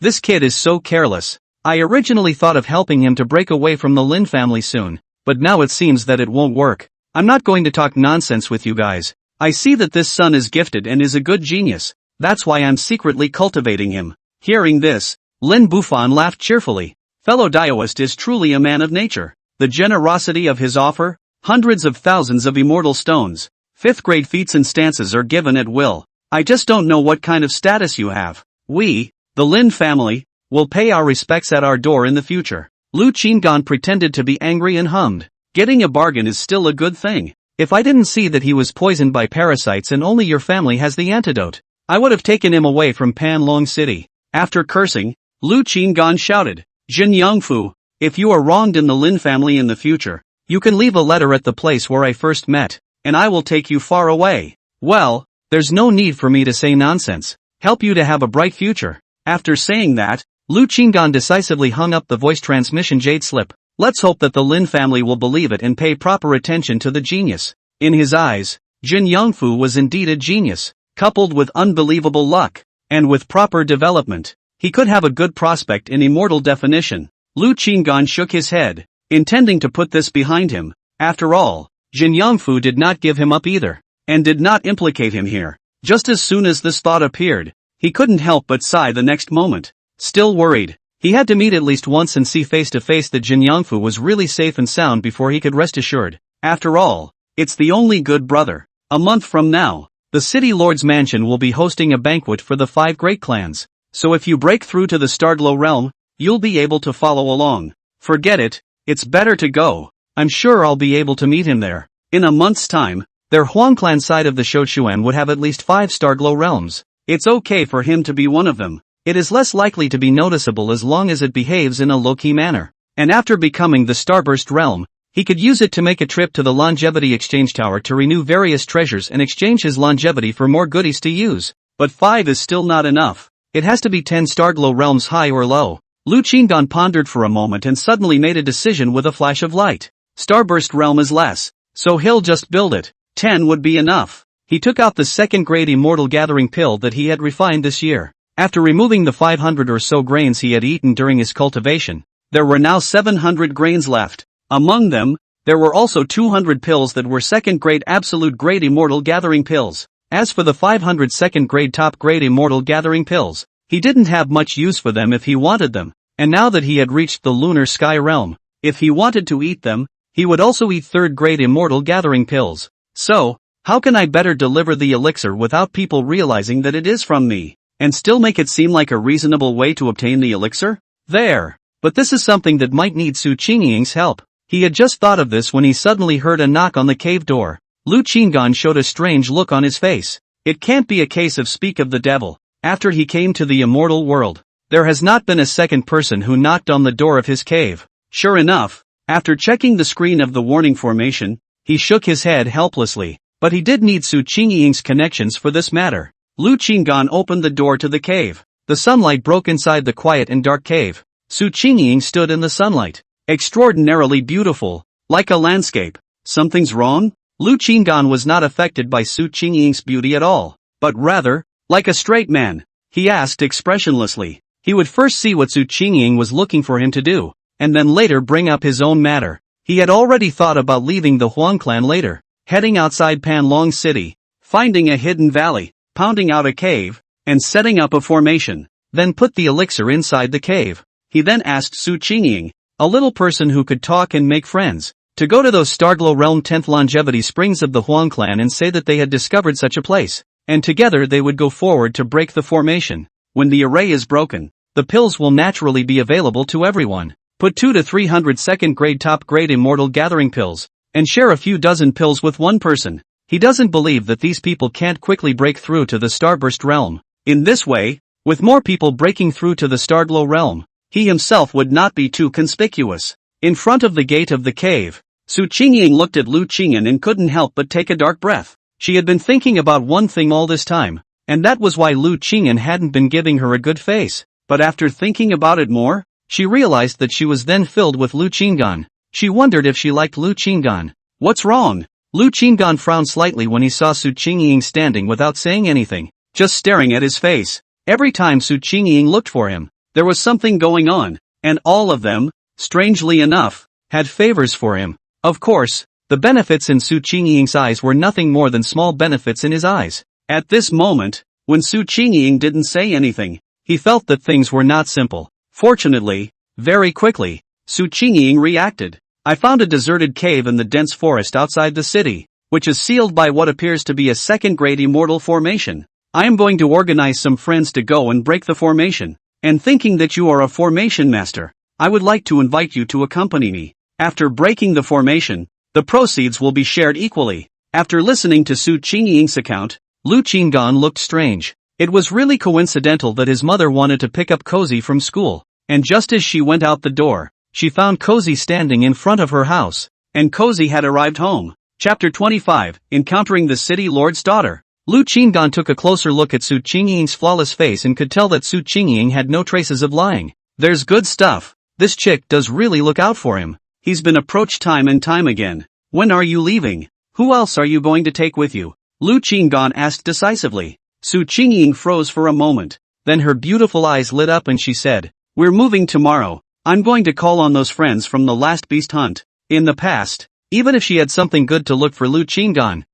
This kid is so careless. I originally thought of helping him to break away from the Lin family soon, but now it seems that it won't work. I'm not going to talk nonsense with you guys. I see that this son is gifted and is a good genius. That's why I'm secretly cultivating him. Hearing this, Lin Bufan laughed cheerfully. Fellow Daoist is truly a man of nature. The generosity of his offer, hundreds of thousands of immortal stones, 5th grade feats and stances are given at will. I just don't know what kind of status you have. We, the Lin family, will pay our respects at our door in the future. Lu Qinggan pretended to be angry and hummed. Getting a bargain is still a good thing. If I didn't see that he was poisoned by parasites and only your family has the antidote, I would have taken him away from Panlong City. After cursing, Lu Qinggan shouted, "Jin Yongfu, if you are wronged in the Lin family in the future, you can leave a letter at the place where I first met, and I will take you far away. Well, there's no need for me to say nonsense. Help you to have a bright future." After saying that, Lu Qinggan decisively hung up the voice transmission jade slip. Let's hope that the Lin family will believe it and pay proper attention to the genius. In his eyes, Jin Yongfu was indeed a genius, coupled with unbelievable luck, and with proper development. He could have a good prospect in immortal definition. Lu Qinggan shook his head, intending to put this behind him. After all, Jin Yongfu did not give him up either, and did not implicate him here. Just as soon as this thought appeared, he couldn't help but sigh the next moment. Still worried, he had to meet at least once and see face to face that Jin Yongfu was really safe and sound before he could rest assured. After all, it's the only good brother. A month from now, the city lord's mansion will be hosting a banquet for the 5 great clans. So if you break through to the Starglow realm, you'll be able to follow along. Forget it, it's better to go. I'm sure I'll be able to meet him there. In a month's time, their Huang clan side of the Shouquan would have at least 5 Starglow realms. It's okay for him to be one of them. It is less likely to be noticeable as long as it behaves in a low-key manner. And after becoming the Starburst realm, he could use it to make a trip to the Longevity Exchange Tower to renew various treasures and exchange his longevity for more goodies to use. But 5 is still not enough. It has to be 10 Starglow realms high or low. Lu Qingdan pondered for a moment and suddenly made a decision with a flash of light. Starburst realm is less, so he'll just build it. 10 would be enough. He took out the 2nd grade immortal gathering pill that he had refined this year. After removing the 500 or so grains he had eaten during his cultivation, there were now 700 grains left. Among them, there were also 200 pills that were 2nd grade absolute grade immortal gathering pills. As for the 500 2nd grade top grade immortal gathering pills, he didn't have much use for them if he wanted them, and now that he had reached the lunar sky realm, if he wanted to eat them, he would also eat 3rd grade immortal gathering pills. So, how can I better deliver the elixir without people realizing that it is from me, and still make it seem like a reasonable way to obtain the elixir? But this is something that might need Su Qingying's help. He had just thought of this when he suddenly heard a knock on the cave door. Lu Qinggan showed a strange look on his face. It can't be a case of speak of the devil. After he came to the immortal world, there has not been a second person who knocked on the door of his cave. Sure enough, after checking the screen of the warning formation, he shook his head helplessly. But he did need Su Qingying's connections for this matter. Lu Qinggan opened the door to the cave. The sunlight broke inside the quiet and dark cave. Su Qingying stood in the sunlight. Extraordinarily beautiful, like a landscape. Something's wrong? Lu Qinggan was not affected by Su Qingying's beauty at all, but rather, like a straight man, he asked expressionlessly. He would first see what Su Qingying was looking for him to do. and then later bring up his own matter. He had already thought about leaving the Huang clan later, heading outside Panlong City, finding a hidden valley, pounding out a cave, and setting up a formation, then put the elixir inside the cave. He then asked Su Qingying, a little person who could talk and make friends, to go to those Starglow Realm 10th longevity springs of the Huang clan and say that they had discovered such a place, and together they would go forward to break the formation. When the array is broken, the pills will naturally be available to everyone. Put 2 to 300 second grade top grade immortal gathering pills, and share a few dozen pills with one person. He doesn't believe that these people can't quickly break through to the Starburst realm. In this way, with more people breaking through to the Starglow realm, he himself would not be too conspicuous. In front of the gate of the cave, Su Qingying looked at Lu Qingyan and couldn't help but take a dark breath. She had been thinking about one thing all this time, and that was why Lu Qingyan hadn't been giving her a good face. But after thinking about it more, she realized that she was then filled with Lu Qingyan. She wondered if she liked Lu Qingyan. What's wrong? Lu Qingyan frowned slightly when he saw Su Qingying standing without saying anything, just staring at his face. Every time Su Qingying looked for him, there was something going on, and all of them, strangely enough, had favors for him. Of course, the benefits in Su Qingying's eyes were nothing more than small benefits in his eyes. At this moment, when Su Qingying didn't say anything, he felt that things were not simple. Fortunately, very quickly, Su Qingying reacted. I found a deserted cave in the dense forest outside the city, which is sealed by what appears to be a second-grade immortal formation. I am going to organize some friends to go and break the formation, and thinking that you are a formation master, I would like to invite you to accompany me. After breaking the formation, the proceeds will be shared equally. After listening to Su Qingying's account, Lu Qingyan looked strange. It was really coincidental that his mother wanted to pick up Cozy from school, and just as she went out the door, she found Cozy standing in front of her house, and Cozy had arrived home. Chapter 25, Encountering the City Lord's Daughter. Lu Qingyan took a closer look at Su Qingying's flawless face and could tell that Su Qingying had no traces of lying. There's good stuff. This chick does really look out for him. He's been approached time and time again. When are you leaving? Who else are you going to take with you? Lu Qingyan asked decisively. Su Qingying froze for a moment. Then her beautiful eyes lit up and she said, "We're moving tomorrow. I'm going to call on those friends from the last beast hunt." In the past, even if she had something good to look for Lu Qingyan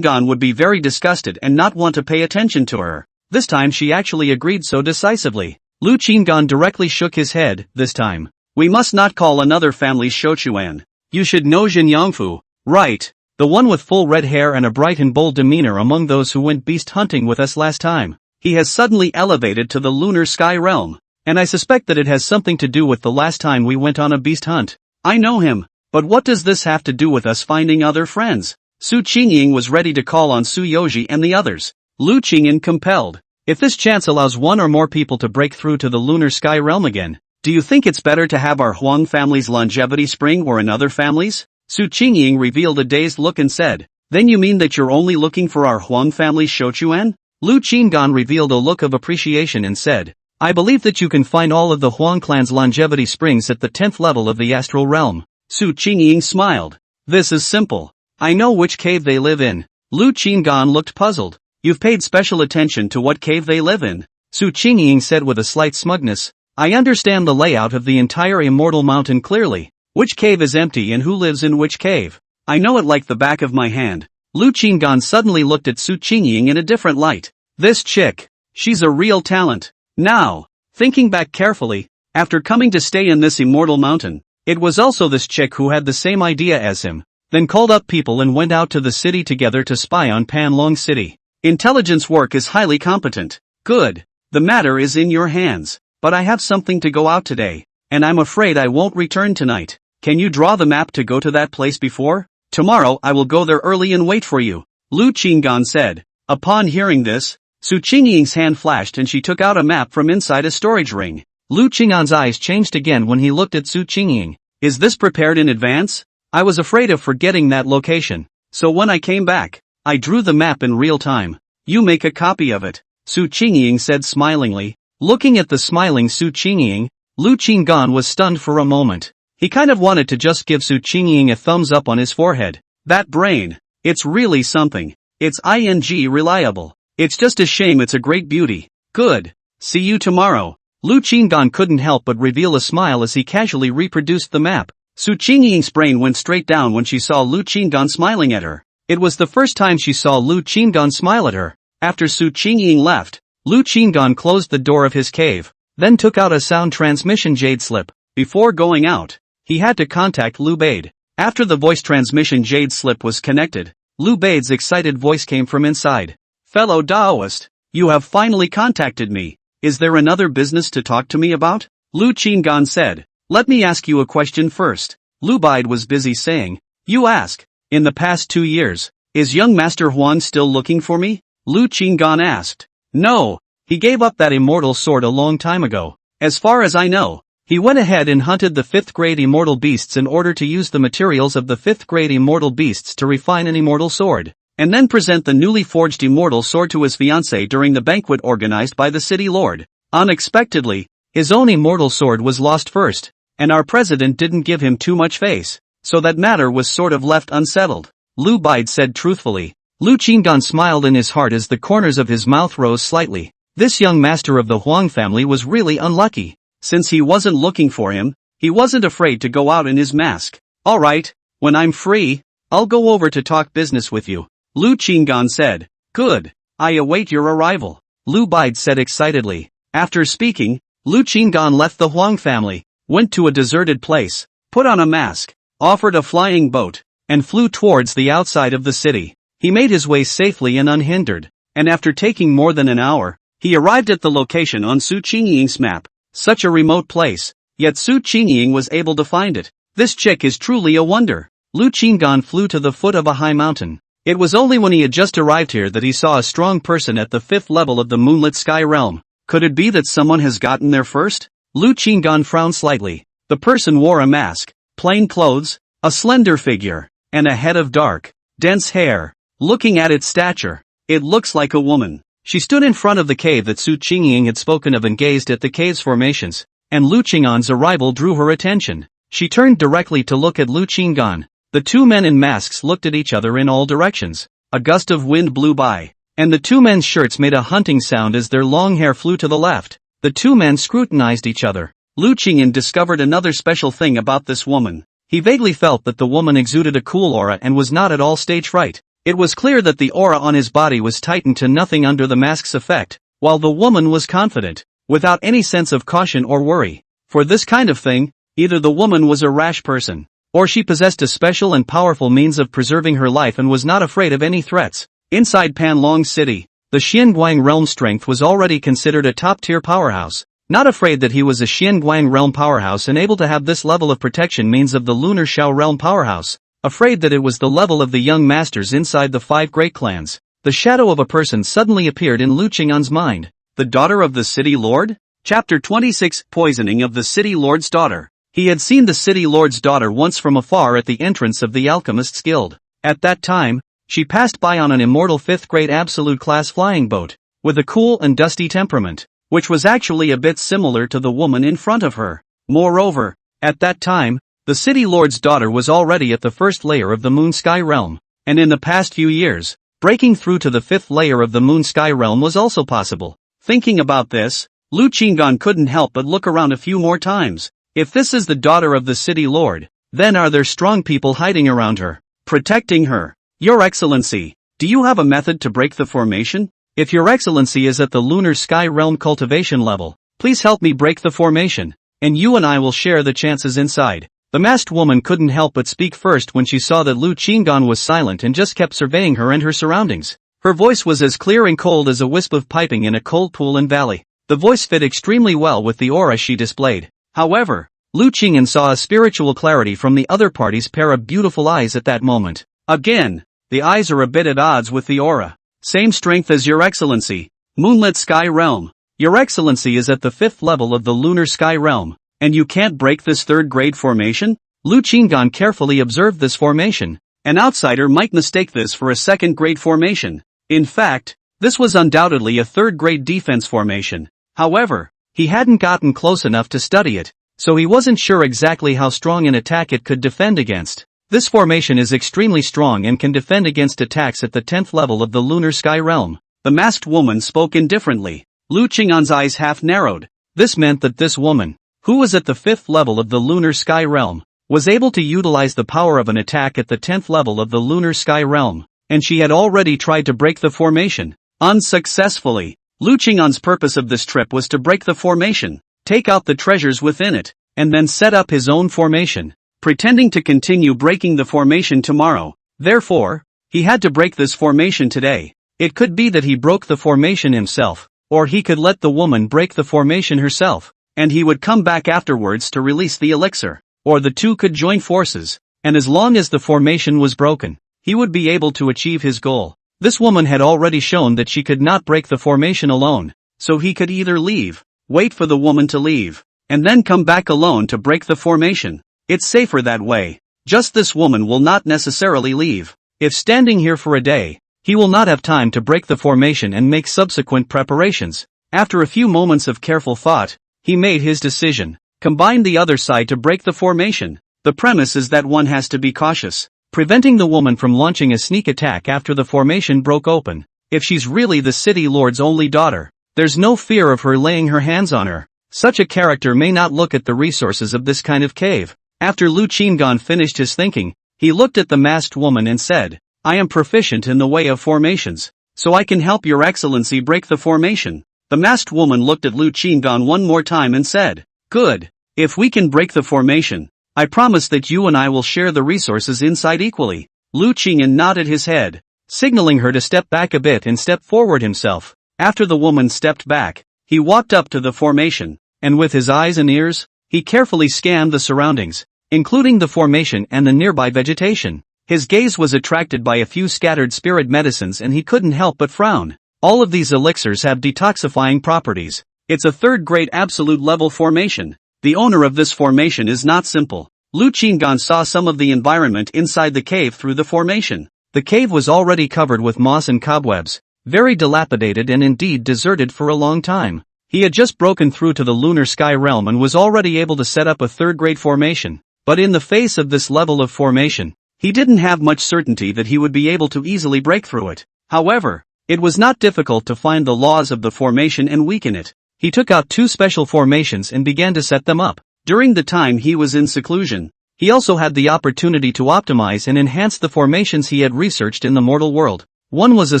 would be very disgusted and not want to pay attention to her. This time she actually agreed so decisively. Lu Qingyan directly shook his head, this time. "We must not call another family Shouquan. You should know Jin Yangfu, right? The one with full red hair and a bright and bold demeanor among those who went beast hunting with us last time. He has suddenly elevated to the lunar sky realm, and I suspect that it has something to do with the last time we went on a beast hunt. I know him, but what does this have to do with us finding other friends?" Su Qingying was ready to call on Su Yoji and the others. Lu Qingyan compelled. "If this chance allows one or more people to break through to the lunar sky realm again, do you think it's better to have our Huang family's longevity spring or another family's?" Su Qingying revealed a dazed look and said, "Then you mean that you're only looking for our Huang family's Shouquan?" Lu Qingyan revealed a look of appreciation and said, "I believe that you can find all of the Huang clan's longevity springs at the 10th level of the astral realm." Su Qingying smiled. "This is simple. I know which cave they live in." Lu Qingyan looked puzzled. "You've paid special attention to what cave they live in?" Su Qingying said with a slight smugness, "I understand the layout of the entire immortal mountain clearly. Which cave is empty and who lives in which cave? I know it like the back of my hand." Lu Qingyan suddenly looked at Su Qingying in a different light. "This chick, she's a real talent." Now, thinking back carefully, after coming to stay in this immortal mountain, it was also this chick who had the same idea as him, then called up people and went out to the city together to spy on Panlong City. Intelligence work is highly competent. Good. The matter is in your hands. But I have something to go out today, and I'm afraid I won't return tonight. Can you draw the map to go to that place before? Tomorrow I will go there early and wait for you," Lu Qingyan said. Upon hearing this, Su Qingying's hand flashed and she took out a map from inside a storage ring. Lu Qingyan's eyes changed again when he looked at Su Qingying. "Is this prepared in advance? I was afraid of forgetting that location, so when I came back, I drew the map in real time. You make a copy of it," Su Qingying said smilingly. Looking at the smiling Su Qingying, Lu Qingyan was stunned for a moment. He kind of wanted to just give Su Qingying a thumbs up on his forehead. That brain, it's really something. It's reliable. It's just a shame it's a great beauty. Good. See you tomorrow. Lu Qinggan couldn't help but reveal a smile as he casually reproduced the map. Su Qingying's brain went straight down when she saw Lu Qinggan smiling at her. It was the first time she saw Lu Qinggan smile at her. After Su Qingying left, Lu Qinggan closed the door of his cave, then took out a sound transmission jade slip. Before going out, he had to contact Lu Bade. After the voice transmission jade slip was connected, Lu Bade's excited voice came from inside. Fellow Daoist, you have finally contacted me. Is there another business to talk to me about? Lu Qinggan said. Let me ask you a question first. Lu Bade was busy saying, you ask. In the past 2 years, is young Master Huang still looking for me? Lu Qinggan asked. No, he gave up that immortal sword a long time ago. As far as I know, he went ahead and hunted the 5th grade immortal beasts in order to use the materials of the 5th grade immortal beasts to refine an immortal sword, and then present the newly forged immortal sword to his fiancée during the banquet organized by the city lord. Unexpectedly, his own immortal sword was lost first, and our president didn't give him too much face, so that matter was sort of left unsettled. Lu Bade said truthfully. Lu Qinggan smiled in his heart as the corners of his mouth rose slightly. This young master of the Huang family was really unlucky. Since he wasn't looking for him, he wasn't afraid to go out in his mask. Alright, when I'm free, I'll go over to talk business with you, Lu Qinggan said. Good, I await your arrival, Lu Bade said excitedly. After speaking, Lu Qinggan left the Huang family, went to a deserted place, put on a mask, offered a flying boat, and flew towards the outside of the city. He made his way safely and unhindered, and after taking more than an hour, he arrived at the location on Su Qingying's map. Such a remote place, yet Su Qingying was able to find it. This chick is truly a wonder. Lu Qinggan flew to the foot of a high mountain. It was only when he had just arrived here that he saw a strong person at the 5th level of the moonlit sky realm. Could it be that someone has gotten there first? Lu Qinggan frowned slightly. The person wore a mask, plain clothes, a slender figure, and a head of dark, dense hair. Looking at its stature, it looks like a woman. She stood in front of the cave that Su Qingying had spoken of and gazed at the cave's formations, and Lu Qinggan's arrival drew her attention. She turned directly to look at Lu Qinggan. The two men in masks looked at each other in all directions. A gust of wind blew by, and the two men's shirts made a hunting sound as their long hair flew to the left. The two men scrutinized each other. Lu Qingyan discovered another special thing about this woman. He vaguely felt that the woman exuded a cool aura and was not at all stage fright. It was clear that the aura on his body was tightened to nothing under the mask's effect, while the woman was confident, without any sense of caution or worry. For this kind of thing, either the woman was a rash person, or she possessed a special and powerful means of preserving her life and was not afraid of any threats. Inside Panlong City, the Xianguang realm strength was already considered a top-tier powerhouse. Not afraid that he was a Xianguang realm powerhouse and able to have this level of protection means of the Lunar Shao realm powerhouse. Afraid that it was the level of the young masters inside the 5 great clans, the shadow of a person suddenly appeared in Lu Qinggan's mind. The daughter of the city lord? Chapter 26 Poisoning of the city lord's daughter. He had seen the city lord's daughter once from afar at the entrance of the Alchemist's Guild. At that time, she passed by on an immortal 5th grade absolute class flying boat, with a cool and dusty temperament, which was actually a bit similar to the woman in front of her. Moreover, at that time, the city lord's daughter was already at the 1st layer of the moon sky realm, and in the past few years, breaking through to the 5th layer of the moon sky realm was also possible. Thinking about this, Lu Qinggan couldn't help but look around a few more times. If this is the daughter of the city lord, then are there strong people hiding around her, protecting her? Your Excellency, do you have a method to break the formation? If Your Excellency is at the lunar sky realm cultivation level, please help me break the formation, and you and I will share the chances inside. The masked woman couldn't help but speak first when she saw that Lu Qinggan was silent and just kept surveying her and her surroundings. Her voice was as clear and cold as a wisp of piping in a cold pool and valley. The voice fit extremely well with the aura she displayed. However, Lu Qingyan saw a spiritual clarity from the other party's pair of beautiful eyes at that moment. Again, the eyes are a bit at odds with the aura. Same strength as Your Excellency. Moonlit Sky Realm. Your Excellency is at the 5th level of the Lunar Sky Realm. And you can't break this 3rd grade formation? Lu Qinggan carefully observed this formation. An outsider might mistake this for a 2nd grade formation. In fact, this was undoubtedly a 3rd grade defense formation. However, he hadn't gotten close enough to study it, so he wasn't sure exactly how strong an attack it could defend against. This formation is extremely strong and can defend against attacks at the 10th level of the Lunar Sky Realm. The masked woman spoke indifferently. Lu Qinggan's eyes half narrowed. This meant that this woman, who was at the 5th level of the lunar sky realm, was able to utilize the power of an attack at the 10th level of the lunar sky realm, and she had already tried to break the formation, unsuccessfully. Lu Qing'an's purpose of this trip was to break the formation, take out the treasures within it, and then set up his own formation, pretending to continue breaking the formation tomorrow. Therefore, he had to break this formation today. It could be that he broke the formation himself, or he could let the woman break the formation herself, and he would come back afterwards to release the elixir, or the two could join forces, and as long as the formation was broken, he would be able to achieve his goal. This woman had already shown that she could not break the formation alone, so he could either leave, wait for the woman to leave, and then come back alone to break the formation. It's safer that way. Just this woman will not necessarily leave. If standing here for a day, he will not have time to break the formation and make subsequent preparations. After a few moments of careful thought, he made his decision. Combine the other side to break the formation. The premise is that one has to be cautious, preventing the woman from launching a sneak attack after the formation broke open. If she's really the city lord's only daughter, there's no fear of her laying her hands on her. Such a character may not look at the resources of this kind of cave. After Lu Qing'an finished his thinking, he looked at the masked woman and said, I am proficient in the way of formations, so I can help your excellency break the formation. The masked woman looked at Lu Qing'an one more time and said, good. If we can break the formation, I promise that you and I will share the resources inside equally. Lu Qing'an nodded his head, signaling her to step back a bit and step forward himself. After the woman stepped back, he walked up to the formation, and with his eyes and ears, he carefully scanned the surroundings, including the formation and the nearby vegetation. His gaze was attracted by a few scattered spirit medicines and he couldn't help but frown. All of these elixirs have detoxifying properties. It's a third-grade absolute level formation. The owner of this formation is not simple. Lu Qing'an saw some of the environment inside the cave through the formation. The cave was already covered with moss and cobwebs, very dilapidated and indeed deserted for a long time. He had just broken through to the lunar sky realm and was already able to set up a third-grade formation. But in the face of this level of formation, he didn't have much certainty that he would be able to easily break through it. However, it was not difficult to find the laws of the formation and weaken it. He took out 2 special formations and began to set them up. During the time he was in seclusion, he also had the opportunity to optimize and enhance the formations he had researched in the mortal world. One was a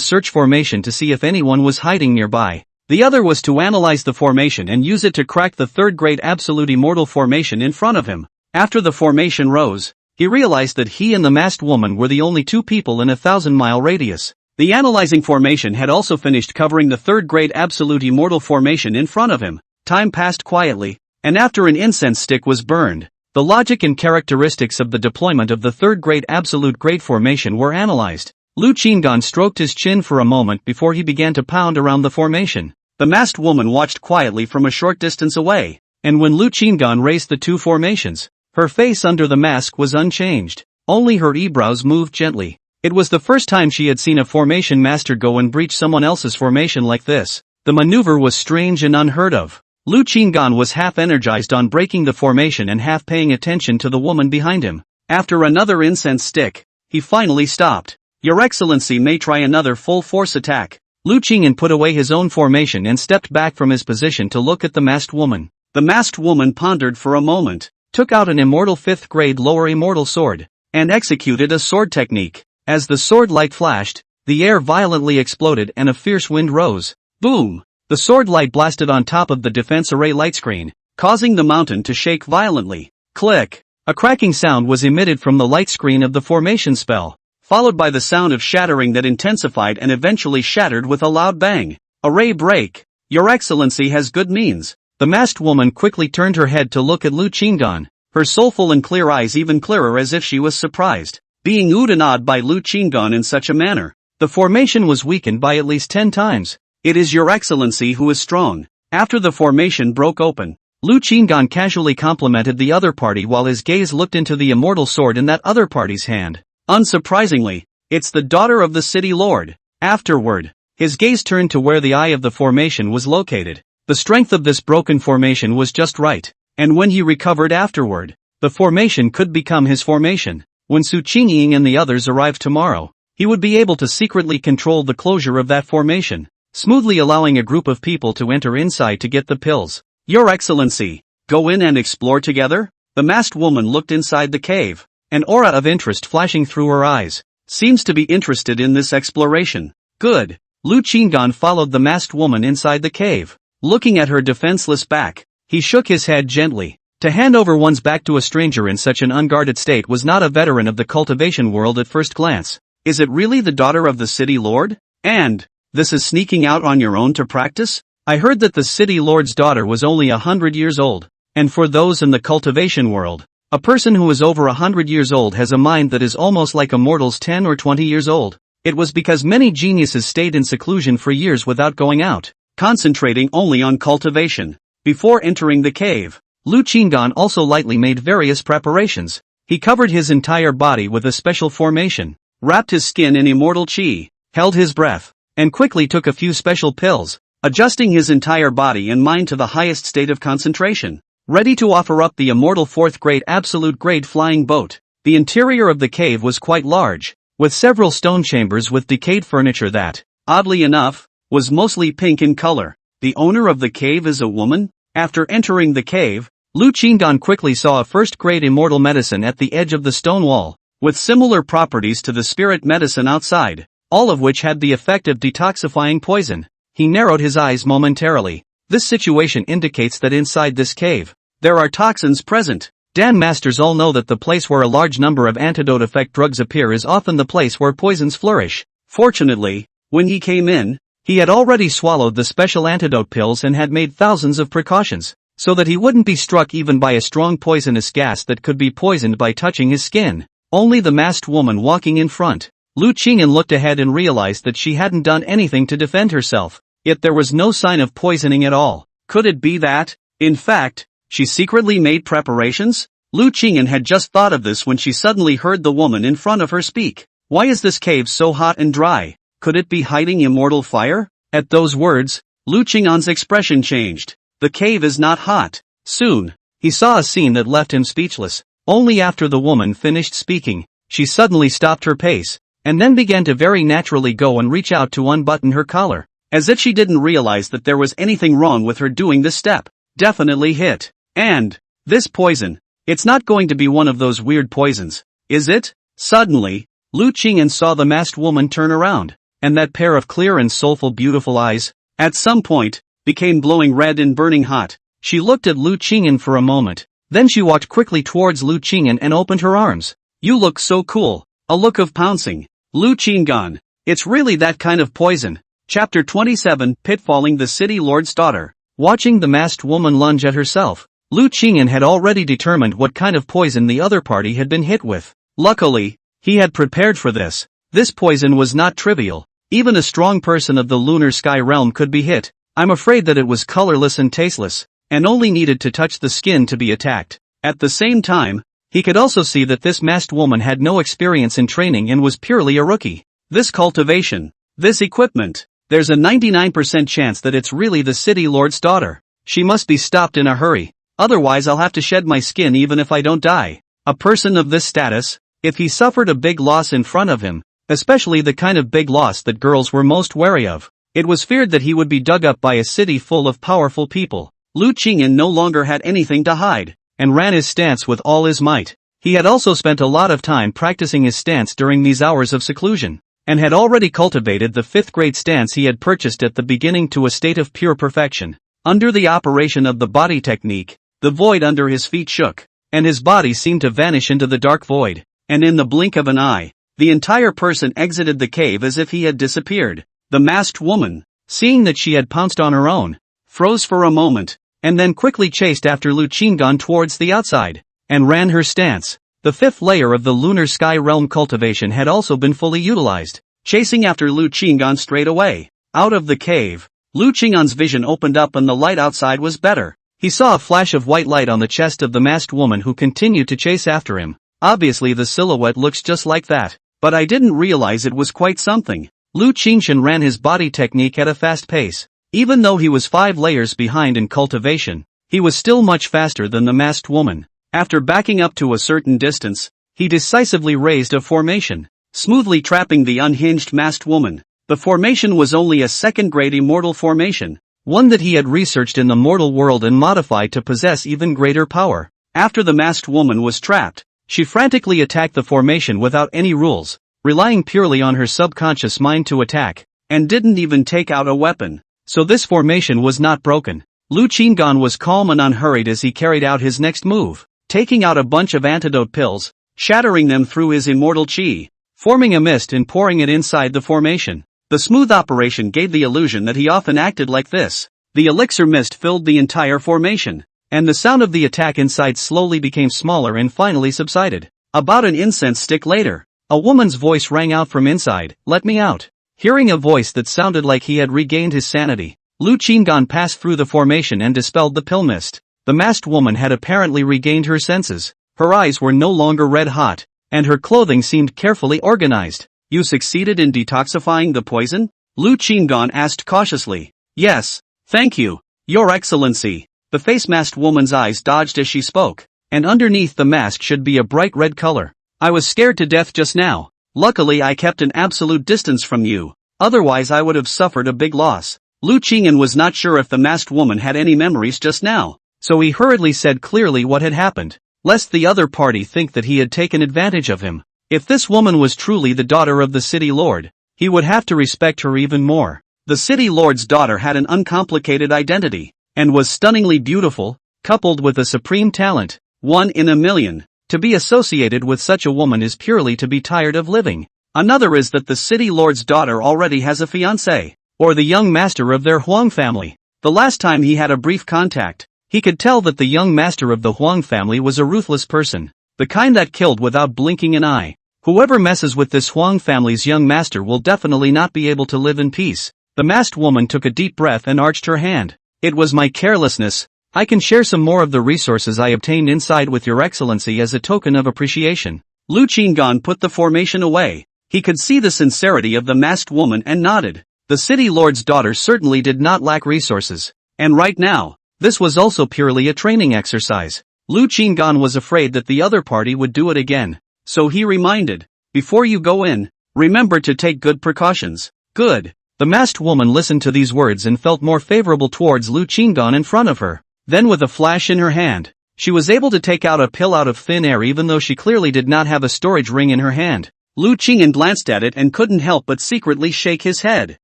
search formation to see if anyone was hiding nearby. The other was to analyze the formation and use it to crack the third-grade absolute immortal formation in front of him. After the formation rose, he realized that he and the masked woman were the only 2 people in a 1,000-mile radius. The analyzing formation had also finished covering the third-grade absolute immortal formation in front of him. Time passed quietly, and after an incense stick was burned, the logic and characteristics of the deployment of the third-grade absolute grade formation were analyzed. Lu Qing'an stroked his chin for a moment before he began to pound around the formation. The masked woman watched quietly from a short distance away, and when Lu Qing'an raised the 2 formations, her face under the mask was unchanged. Only her eyebrows moved gently. It was the first time she had seen a formation master go and breach someone else's formation like this. The maneuver was strange and unheard of. Lu Qing'an was half energized on breaking the formation and half paying attention to the woman behind him. After another incense stick, he finally stopped. Your Excellency may try another full-force attack. Lu Qing'an put away his own formation and stepped back from his position to look at the masked woman. The masked woman pondered for a moment, took out an immortal 5th-grade lower immortal sword, and executed a sword technique. As the sword light flashed, the air violently exploded and a fierce wind rose. Boom! The sword light blasted on top of the defense array light screen, causing the mountain to shake violently. Click! A cracking sound was emitted from the light screen of the formation spell, followed by the sound of shattering that intensified and eventually shattered with a loud bang. Array break! Your Excellency has good means. The masked woman quickly turned her head to look at Lu Qing'an, her soulful and clear eyes even clearer as if she was surprised, being oohed and awed by Lu Qing'an in such a manner. The formation was weakened by at least 10 times. It is your Excellency who is strong. After the formation broke open, Lu Qing'an casually complimented the other party while his gaze looked into the immortal sword in that other party's hand. Unsurprisingly, it's the daughter of the city lord. Afterward, his gaze turned to where the eye of the formation was located. The strength of this broken formation was just right, and when he recovered afterward, the formation could become his formation. When Su Qingying and the others arrived tomorrow, he would be able to secretly control the closure of that formation, smoothly allowing a group of people to enter inside to get the pills. Your Excellency, go in and explore together? The masked woman looked inside the cave, an aura of interest flashing through her eyes. Seems to be interested in this exploration. Good. Lu Qinggan followed the masked woman inside the cave. Looking at her defenseless back, he shook his head gently. To hand over one's back to a stranger in such an unguarded state was not a veteran of the cultivation world at first glance. Is it really the daughter of the city lord? And this is sneaking out on your own to practice? I heard that the city lord's daughter was only 100 years old. And for those in the cultivation world, a person who is over 100 years old has a mind that is almost like a mortal's 10 or 20 years old. It was because many geniuses stayed in seclusion for years without going out, concentrating only on cultivation. Before entering the cave, Lu Qinggan also lightly made various preparations. He covered his entire body with a special formation, wrapped his skin in immortal qi, held his breath, and quickly took a few special pills, adjusting his entire body and mind to the highest state of concentration, ready to offer up the immortal 4th grade absolute grade flying boat. The interior of the cave was quite large, with several stone chambers with decayed furniture that, oddly enough, was mostly pink in color. The owner of the cave is a woman? After entering the cave, Lu Qingdan quickly saw a 1st grade immortal medicine at the edge of the stone wall, with similar properties to the spirit medicine outside, all of which had the effect of detoxifying poison. He narrowed his eyes momentarily. This situation indicates that inside this cave, there are toxins present. Dan masters all know that the place where a large number of antidote effect drugs appear is often the place where poisons flourish. Fortunately, when he came in, he had already swallowed the special antidote pills and had made thousands of precautions, so that he wouldn't be struck even by a strong poisonous gas that could be poisoned by touching his skin. Only the masked woman walking in front. Lu Qingyan looked ahead and realized that she hadn't done anything to defend herself, yet there was no sign of poisoning at all. Could it be that, in fact, she secretly made preparations? Lu Qingyan had just thought of this when she suddenly heard the woman in front of her speak. Why is this cave so hot and dry? Could it be hiding immortal fire? At those words, Lu Qingyan's expression changed. The cave is not hot. Soon, he saw a scene that left him speechless. Only after the woman finished speaking, she suddenly stopped her pace, and then began to very naturally go and reach out to unbutton her collar, as if she didn't realize that there was anything wrong with her doing this step. Definitely hit. And this poison, it's not going to be one of those weird poisons, is it? Suddenly, Lu Qingyan saw the masked woman turn around, and that pair of clear and soulful beautiful eyes, at some point, became glowing red and burning hot. She looked at Lu Qingyan for a moment, then she walked quickly towards Lu Qingyan and opened her arms. You look so cool. A look of pouncing. Lu Qinggan, it's really that kind of poison. Chapter 27, Pitfalling the City Lord's Daughter. Watching the masked woman lunge at herself, Lu Qingyan had already determined what kind of poison the other party had been hit with. Luckily, he had prepared for this. This poison was not trivial. Even a strong person of the lunar sky realm could be hit. I'm afraid that it was colorless and tasteless, and only needed to touch the skin to be attacked. At the same time, he could also see that this masked woman had no experience in training and was purely a rookie. This cultivation, this equipment, there's a 99% chance that it's really the city lord's daughter. She must be stopped in a hurry, otherwise I'll have to shed my skin even if I don't die. A person of this status, if he suffered a big loss in front of him, especially the kind of big loss that girls were most wary of, it was feared that he would be dug up by a city full of powerful people. Lu Qingyan no longer had anything to hide, and ran his stance with all his might. He had also spent a lot of time practicing his stance during these hours of seclusion, and had already cultivated the 5th grade stance he had purchased at the beginning to a state of pure perfection. Under the operation of the body technique, the void under his feet shook, and his body seemed to vanish into the dark void, and in the blink of an eye, the entire person exited the cave as if he had disappeared. The masked woman, seeing that she had pounced on her own, froze for a moment, and then quickly chased after Lu Qinggan towards the outside, and ran her stance. The 5th layer of the lunar sky realm cultivation had also been fully utilized, chasing after Lu Qinggan straight away. Out of the cave, Lu Qinggan's vision opened up and the light outside was better. He saw a flash of white light on the chest of the masked woman who continued to chase after him. Obviously the silhouette looks just like that, but I didn't realize it was quite something. Lu Qingyan ran his body technique at a fast pace. Even though he was 5 layers behind in cultivation, he was still much faster than the masked woman. After backing up to a certain distance, he decisively raised a formation, smoothly trapping the unhinged masked woman. The formation was only a 2nd grade immortal formation. one that he had researched in the mortal world and modified to possess even greater power. After the masked woman was trapped, she frantically attacked the formation without any rules, relying purely on her subconscious mind to attack, and didn't even take out a weapon. So this formation was not broken. Lu Qinggan was calm and unhurried as he carried out his next move, taking out a bunch of antidote pills, shattering them through his immortal chi, forming a mist and pouring it inside the formation. The smooth operation gave the illusion that he often acted like this. The elixir mist filled the entire formation, and the sound of the attack inside slowly became smaller and finally subsided. About an incense stick later, a woman's voice rang out from inside, "Let me out." Hearing a voice that sounded like he had regained his sanity, Lu Qinggan passed through the formation and dispelled the pill mist. The masked woman had apparently regained her senses. Her eyes were no longer red hot, and her clothing seemed carefully organized. "You succeeded in detoxifying the poison?" Lu Qinggan asked cautiously. "Yes, thank you, Your Excellency." The face-masked woman's eyes dodged as she spoke, and underneath the mask should be a bright red color. "I was scared to death just now. Luckily I kept an absolute distance from you, otherwise I would have suffered a big loss." Lu Qinggan was not sure if the masked woman had any memories just now, so he hurriedly said clearly what had happened, lest the other party think that he had taken advantage of him. If this woman was truly the daughter of the city lord, he would have to respect her even more. The city lord's daughter had an uncomplicated identity, and was stunningly beautiful, coupled with a supreme talent, 1 in a million. To be associated with such a woman is purely to be tired of living. Another is that the city lord's daughter already has a fiancé, or the young master of their Huang family. The last time he had a brief contact, he could tell that the young master of the Huang family was a ruthless person, the kind that killed without blinking an eye. Whoever messes with this Huang family's young master will definitely not be able to live in peace. The masked woman took a deep breath and arched her hand. "It was my carelessness. I can share some more of the resources I obtained inside with Your Excellency as a token of appreciation." Lu Qinggan put the formation away. He could see the sincerity of the masked woman and nodded. The city lord's daughter certainly did not lack resources. And right now, this was also purely a training exercise. Lu Qinggan was afraid that the other party would do it again. So he reminded, "Before you go in, remember to take good precautions." "Good." The masked woman listened to these words and felt more favorable towards Lu Qinggan in front of her. Then with a flash in her hand, she was able to take out a pill out of thin air even though she clearly did not have a storage ring in her hand. Lu Qinggan glanced at it and couldn't help but secretly shake his head.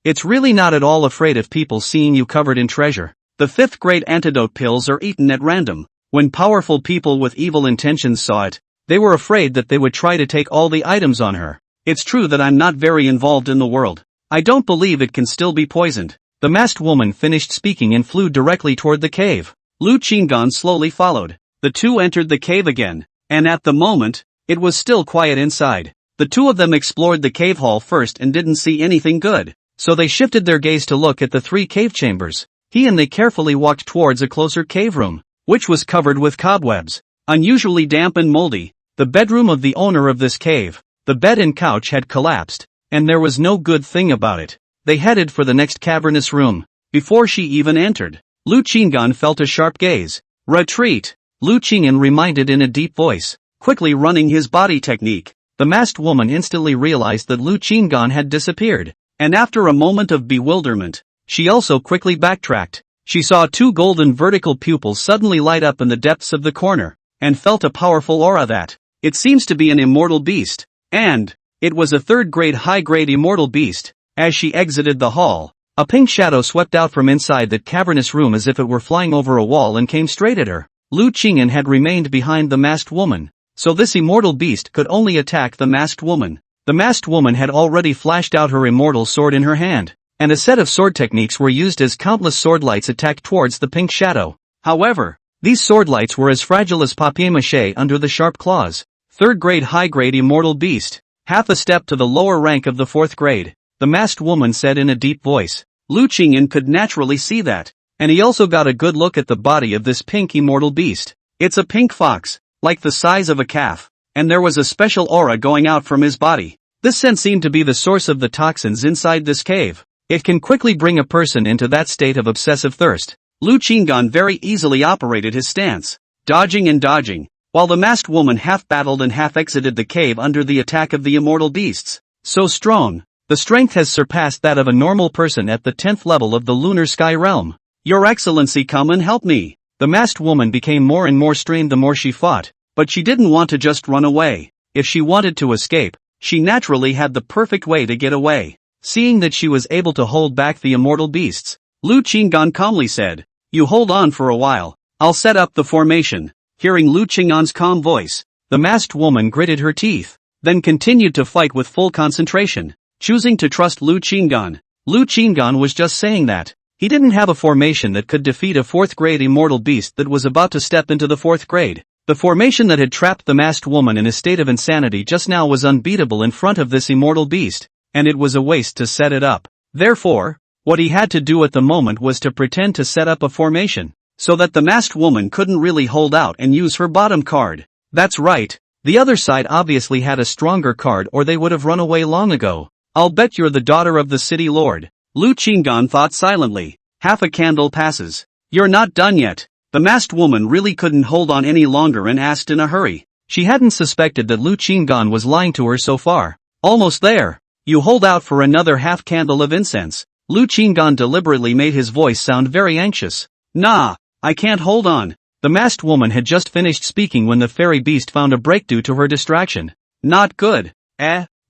It's really not at all afraid of people seeing you covered in treasure. The 5th grade antidote pills are eaten at random. When powerful people with evil intentions saw it, they were afraid that they would try to take all the items on her. "It's true that I'm not very involved in the world. I don't believe it can still be poisoned." The masked woman finished speaking and flew directly toward the cave. Lu Qinggan slowly followed. The two entered the cave again, and at the moment, it was still quiet inside. The two of them explored the cave hall first and didn't see anything good, so they shifted their gaze to look at the 3 cave chambers. They carefully walked towards a closer cave room, which was covered with cobwebs, unusually damp and moldy. The bedroom of the owner of this cave. The bed and couch had collapsed, and there was no good thing about it. They headed for the next cavernous room. Before she even entered, Lu Qinggan felt a sharp gaze. "Retreat!" Lu Qinggan reminded in a deep voice, quickly running his body technique. The masked woman instantly realized that Lu Qinggan had disappeared, and after a moment of bewilderment, she also quickly backtracked. She saw 2 golden vertical pupils suddenly light up in the depths of the corner, and felt a powerful aura that, it seems to be an immortal beast, and it was a 3rd grade high-grade immortal beast. As she exited the hall, a pink shadow swept out from inside that cavernous room as if it were flying over a wall and came straight at her. Lu Qingyan had remained behind the masked woman, so this immortal beast could only attack the masked woman. The masked woman had already flashed out her immortal sword in her hand, and a set of sword techniques were used as countless sword lights attacked towards the pink shadow. However, these sword lights were as fragile as papier-mâché under the sharp claws. 3rd grade high-grade immortal beast. Half a step to the lower rank of the 4th grade, the masked woman said in a deep voice. Lu Qingyan could naturally see that, and he also got a good look at the body of this pink immortal beast. It's a pink fox, like the size of a calf, and there was a special aura going out from his body. This scent seemed to be the source of the toxins inside this cave. It can quickly bring a person into that state of obsessive thirst. Lu Qinggan very easily operated his stance, dodging and dodging, while the masked woman half battled and half exited the cave under the attack of the immortal beasts. So strong, The strength has surpassed that of a normal person at the 10th level of the lunar sky realm. Your Excellency, come and help me. The masked woman became more and more strained the more she fought, but she didn't want to just run away. If she wanted to escape, she naturally had the perfect way to get away. Seeing that she was able to hold back the immortal beasts, Lu Qinggan calmly said, "You hold on for a while, I'll set up the formation." Hearing Lu Qinggan's calm voice, the masked woman gritted her teeth, then continued to fight with full concentration, choosing to trust Lu Qinggan. Lu Qinggan was just saying that. He didn't have a formation that could defeat a 4th grade immortal beast that was about to step into the 4th grade. The formation that had trapped the masked woman in a state of insanity just now was unbeatable in front of this immortal beast, and it was a waste to set it up. Therefore, what he had to do at the moment was to pretend to set up a formation, so that the masked woman couldn't really hold out and use her bottom card. That's right, the other side obviously had a stronger card or they would have run away long ago. "I'll bet you're the daughter of the city lord," Lu Qinggan thought silently. Half a candle passes. "You're not done yet." The masked woman really couldn't hold on any longer and asked in a hurry. She hadn't suspected that Lu Qinggan was lying to her so far. "Almost there. You hold out for another half candle of incense." Lu Qinggan deliberately made his voice sound very anxious. "Nah, I can't hold on." The masked woman had just finished speaking when the fairy beast found a break due to her distraction. "Not good."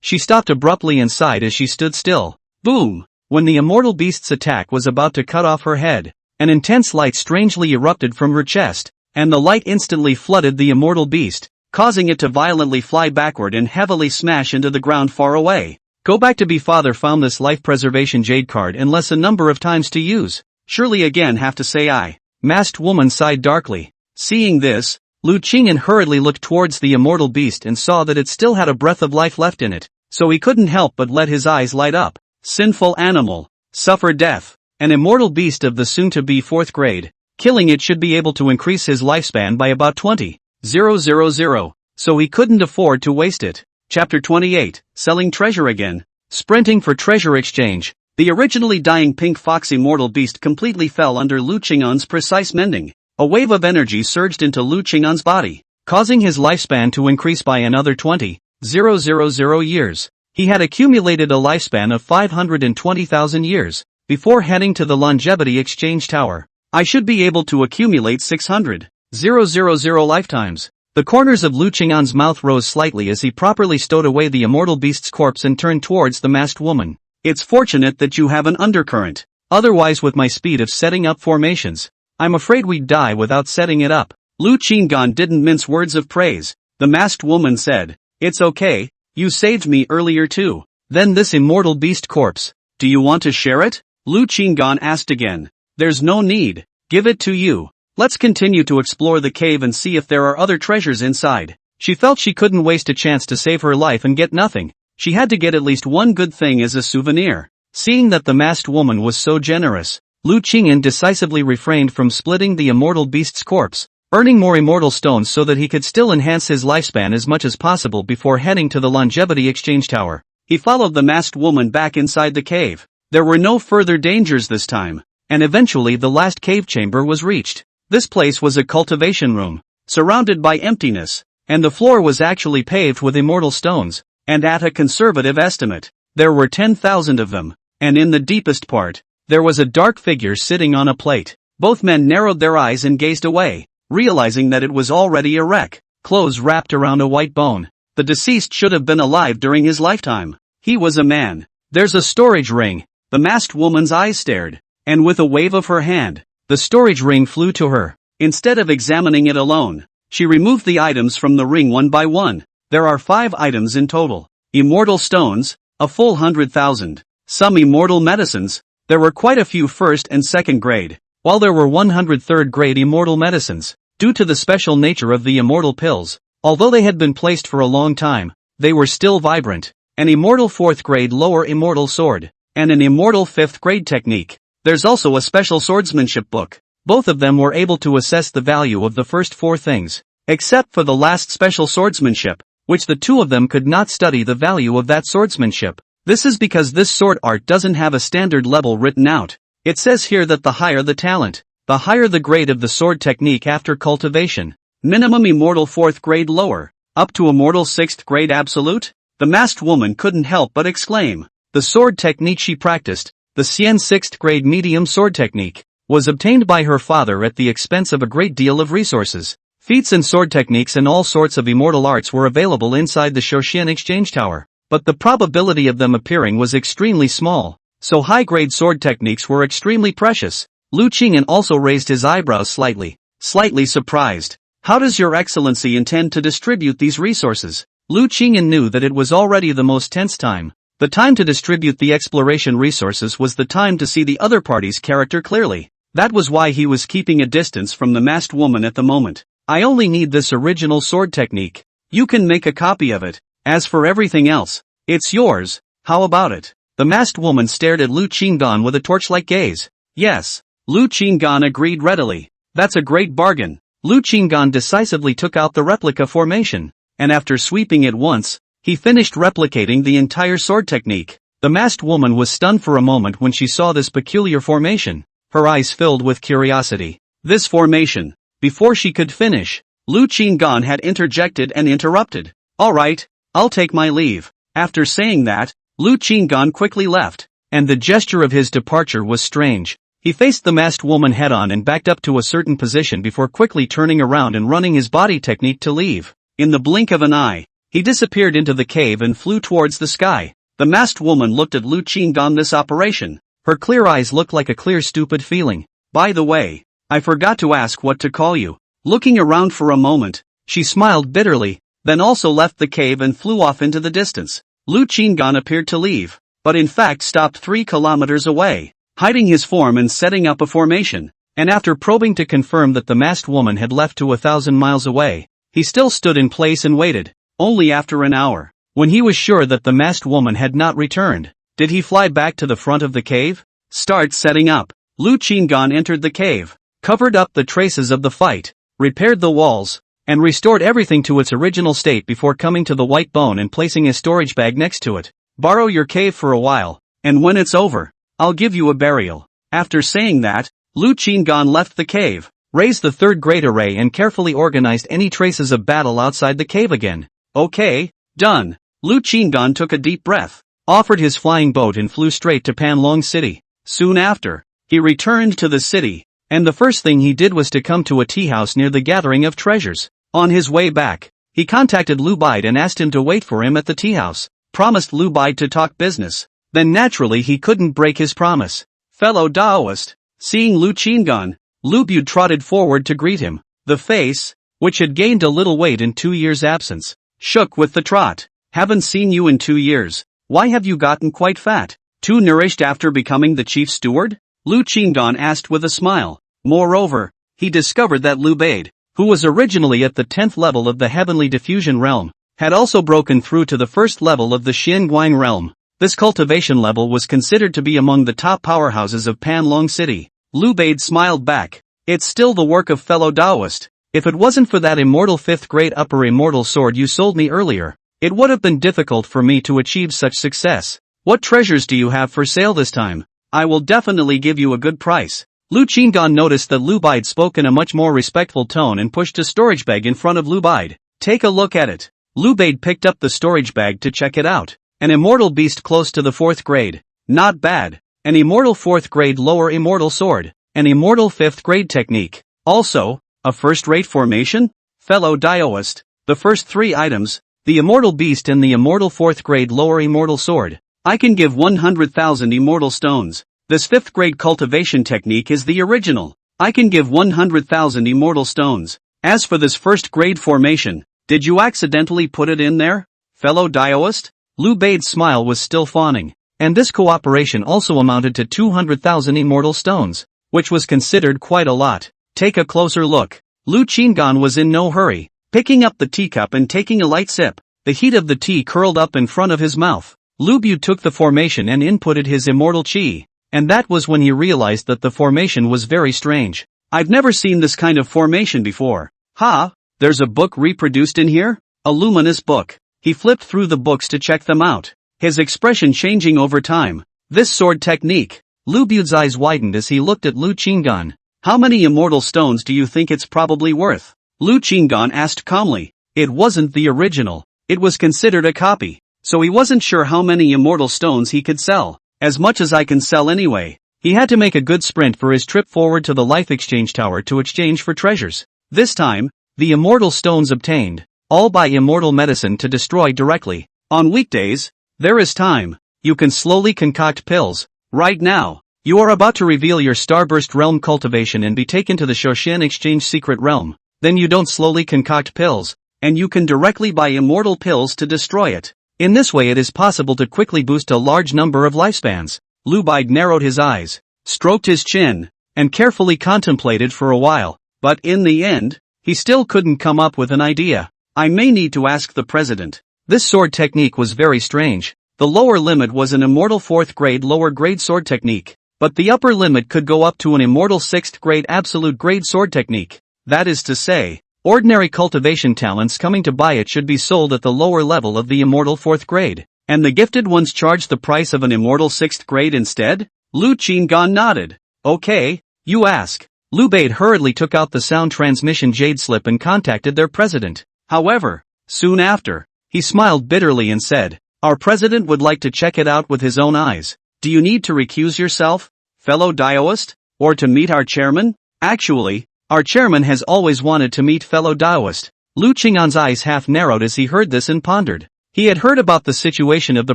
She stopped abruptly and sighed as she stood still. Boom! When the immortal beast's attack was about to cut off her head, an intense light strangely erupted from her chest, and the light instantly flooded the immortal beast, causing it to violently fly backward and heavily smash into the ground far away. Go back to be father found this life preservation jade card in less a number of times to use. Surely again have to say I. Masked woman sighed darkly. Seeing this, Lu Qinggan hurriedly looked towards the immortal beast and saw that it still had a breath of life left in it, so he couldn't help but let his eyes light up. Sinful animal. Suffer death. An immortal beast of the soon-to-be 4th grade. Killing it should be able to increase his lifespan by about 20,000, so he couldn't afford to waste it. Chapter 28, Selling Treasure Again. Sprinting for treasure exchange. The originally dying pink fox immortal beast completely fell under Lu Qinggan's precise mending. A wave of energy surged into Lu Qinggan's body, causing his lifespan to increase by another 20,000 years. He had accumulated a lifespan of 520,000 years, before heading to the longevity exchange tower. I should be able to accumulate 600,000 lifetimes. The corners of Lu Qinggan's mouth rose slightly as he properly stowed away the immortal beast's corpse and turned towards the masked woman. It's fortunate that you have an undercurrent. Otherwise, with my speed of setting up formations, I'm afraid we'd die without setting it up. Lu Qinggan didn't mince words of praise. The masked woman said, "It's okay, you saved me earlier too." Then this immortal beast corpse, do you want to share it? Lu Qinggan asked again. There's no need, give it to you. Let's continue to explore the cave and see if there are other treasures inside. She felt she couldn't waste a chance to save her life and get nothing. She had to get at least one good thing as a souvenir. Seeing that the masked woman was so generous, Lu Qinggan decisively refrained from splitting the immortal beast's corpse, earning more immortal stones so that he could still enhance his lifespan as much as possible before heading to the longevity exchange tower. He followed the masked woman back inside the cave. There were no further dangers this time, and eventually the last cave chamber was reached. This place was a cultivation room, surrounded by emptiness, and the floor was actually paved with immortal stones, and at a conservative estimate, there were 10,000 of them, and in the deepest part, there was a dark figure sitting on a plate. Both men narrowed their eyes and gazed away, realizing that it was already a wreck, clothes wrapped around a white bone. The deceased should have been alive during his lifetime. He was a man. There's a storage ring. The masked woman's eyes stared, and with a wave of her hand, the storage ring flew to her. Instead of examining it alone, she removed the items from the ring one by one. There are 5 items in total. Immortal stones, a full 100,000. Some immortal medicines. There were quite a few 1st and 2nd grade, while there were 103rd grade immortal medicines. Due to the special nature of the immortal pills, although they had been placed for a long time, they were still vibrant. An immortal 4th grade lower immortal sword, and an immortal 5th grade technique. There's also a special swordsmanship book. Both of them were able to assess the value of the first 4 things, except for the last special swordsmanship, which the 2 of them could not study the value of that swordsmanship. This is because this sword art doesn't have a standard level written out. It says here that the higher the talent, the higher the grade of the sword technique after cultivation. Minimum immortal 4th grade lower, up to immortal 6th grade absolute? The masked woman couldn't help but exclaim. The sword technique she practiced, the Xian 6th grade medium sword technique, was obtained by her father at the expense of a great deal of resources. Feats and sword techniques and all sorts of immortal arts were available inside the Shouquan exchange tower, but the probability of them appearing was extremely small, so high-grade sword techniques were extremely precious. Lu Qing'an also raised his eyebrows slightly surprised. How does your excellency intend to distribute these resources? Lu Qing'an knew that it was already the most tense time. The time to distribute the exploration resources was the time to see the other party's character clearly. That was why he was keeping a distance from the masked woman at the moment. I only need this original sword technique. You can make a copy of it. As for everything else, it's yours. How about it? The masked woman stared at Lu Qing'an with a torch-like gaze. Yes. Lu Qing'an agreed readily. That's a great bargain. Lu Qing'an decisively took out the replica formation, and after sweeping it once, he finished replicating the entire sword technique. The masked woman was stunned for a moment when she saw this peculiar formation. Her eyes filled with curiosity. This formation. Before she could finish, Lu Qing'an had interjected and interrupted. All right, I'll take my leave. After saying that, Lu Qing'an quickly left, and the gesture of his departure was strange. He faced the masked woman head-on and backed up to a certain position before quickly turning around and running his body technique to leave. In the blink of an eye, he disappeared into the cave and flew towards the sky. The masked woman looked at Lu Qing'an this operation. Her clear eyes looked like a clear stupid feeling. By the way, I forgot to ask what to call you. Looking around for a moment, she smiled bitterly, then also left the cave and flew off into the distance. Lu Qing'an appeared to leave, but in fact stopped 3 kilometers away, hiding his form and setting up a formation, and after probing to confirm that the masked woman had left to 1,000 miles away, he still stood in place and waited. Only after an hour, when he was sure that the masked woman had not returned, did he fly back to the front of the cave. Start setting up. Lu Qing'an entered the cave, covered up the traces of the fight, repaired the walls, and restored everything to its original state before coming to the white bone and placing a storage bag next to it. Borrow your cave for a while, and when it's over, I'll give you a burial. After saying that, Lu Qing'an left the cave, raised the third grade array and carefully organized any traces of battle outside the cave again. Okay, done. Lu Qing'an took a deep breath, offered his flying boat and flew straight to Panlong City. Soon after, he returned to the city, and the first thing he did was to come to a tea house near the gathering of treasures. On his way back, he contacted Lu Bide and asked him to wait for him at the tea house, promised Lu Bide to talk business. Then naturally he couldn't break his promise. Fellow Daoist. Seeing Lu Qing'an, Lu Bide trotted forward to greet him. The face, which had gained a little weight in 2 years' absence, shook with the trot. Haven't seen you in 2 years. Why have you gotten quite fat? Too nourished after becoming the chief steward? Lu Qing'an asked with a smile. Moreover, he discovered that Lu Bade, who was originally at the 10th level of the heavenly diffusion realm, had also broken through to the first level of the Xinguang realm. This cultivation level was considered to be among the top powerhouses of Panlong City. Lu Bade smiled back. It's still the work of fellow Daoist. If it wasn't for that immortal 5th grade upper immortal sword you sold me earlier, it would have been difficult for me to achieve such success. What treasures do you have for sale this time? I will definitely give you a good price. Lu Qing'an noticed that Lu Bide spoke in a much more respectful tone and pushed a storage bag in front of Lu Bide. Take a look at it. Lu Bade picked up the storage bag to check it out. An immortal beast close to the 4th grade. Not bad. An immortal 4th grade lower immortal sword. An immortal 5th grade technique. Also, a first-rate formation? Fellow Daoist. The first 3 items, the immortal beast and the immortal 4th grade lower immortal sword. I can give 100,000 immortal stones. This 5th grade cultivation technique is the original. I can give 100,000 immortal stones. As for this first grade formation, did you accidentally put it in there? Fellow Daoist? Lu Bade's smile was still fawning, and this cooperation also amounted to 200,000 immortal stones, which was considered quite a lot. Take a closer look. Lu Qing'an was in no hurry, picking up the teacup and taking a light sip. The heat of the tea curled up in front of his mouth. Lu Bade took the formation and inputted his immortal chi, and that was when he realized that the formation was very strange. I've never seen this kind of formation before. Ha, there's a book reproduced in here? A luminous book. He flipped through the books to check them out, his expression changing over time. This sword technique. Lu Bade's eyes widened as he looked at Lu Qing'an. How many immortal stones do you think it's probably worth? Lu Qing'an asked calmly. It wasn't the original. It was considered a copy. so he wasn't sure how many immortal stones he could sell. As much as I can sell anyway. He had to make a good sprint for his trip forward to the life exchange tower to exchange for treasures. This time, the immortal stones obtained, all by immortal medicine to destroy directly. On weekdays, there is time. You can slowly concoct pills. Right now, you are about to reveal your starburst realm cultivation and be taken to the Shouquan exchange secret realm. Then you don't slowly concoct pills, and you can directly buy immortal pills to destroy it. In this way it is possible to quickly boost a large number of lifespans. Lu Bai narrowed his eyes, stroked his chin, and carefully contemplated for a while, but in the end, he still couldn't come up with an idea. I may need to ask the president. This sword technique was very strange. The lower limit was an immortal 4th grade lower grade sword technique, but the upper limit could go up to an immortal 6th grade absolute grade sword technique. That is to say, ordinary cultivation talents coming to buy it should be sold at the lower level of the immortal 4th grade. And the gifted ones charge the price of an immortal 6th grade instead? Lu Qinggan nodded. Okay, you ask. Lu Bai hurriedly took out the sound transmission jade slip and contacted their president. However, soon after, he smiled bitterly and said, "Our president would like to check it out with his own eyes. Do you need to recuse yourself, fellow Daoist, or to meet our chairman?" Actually, our chairman has always wanted to meet fellow Daoist. Lu Qinggan's eyes half narrowed as he heard this and pondered. He had heard about the situation of the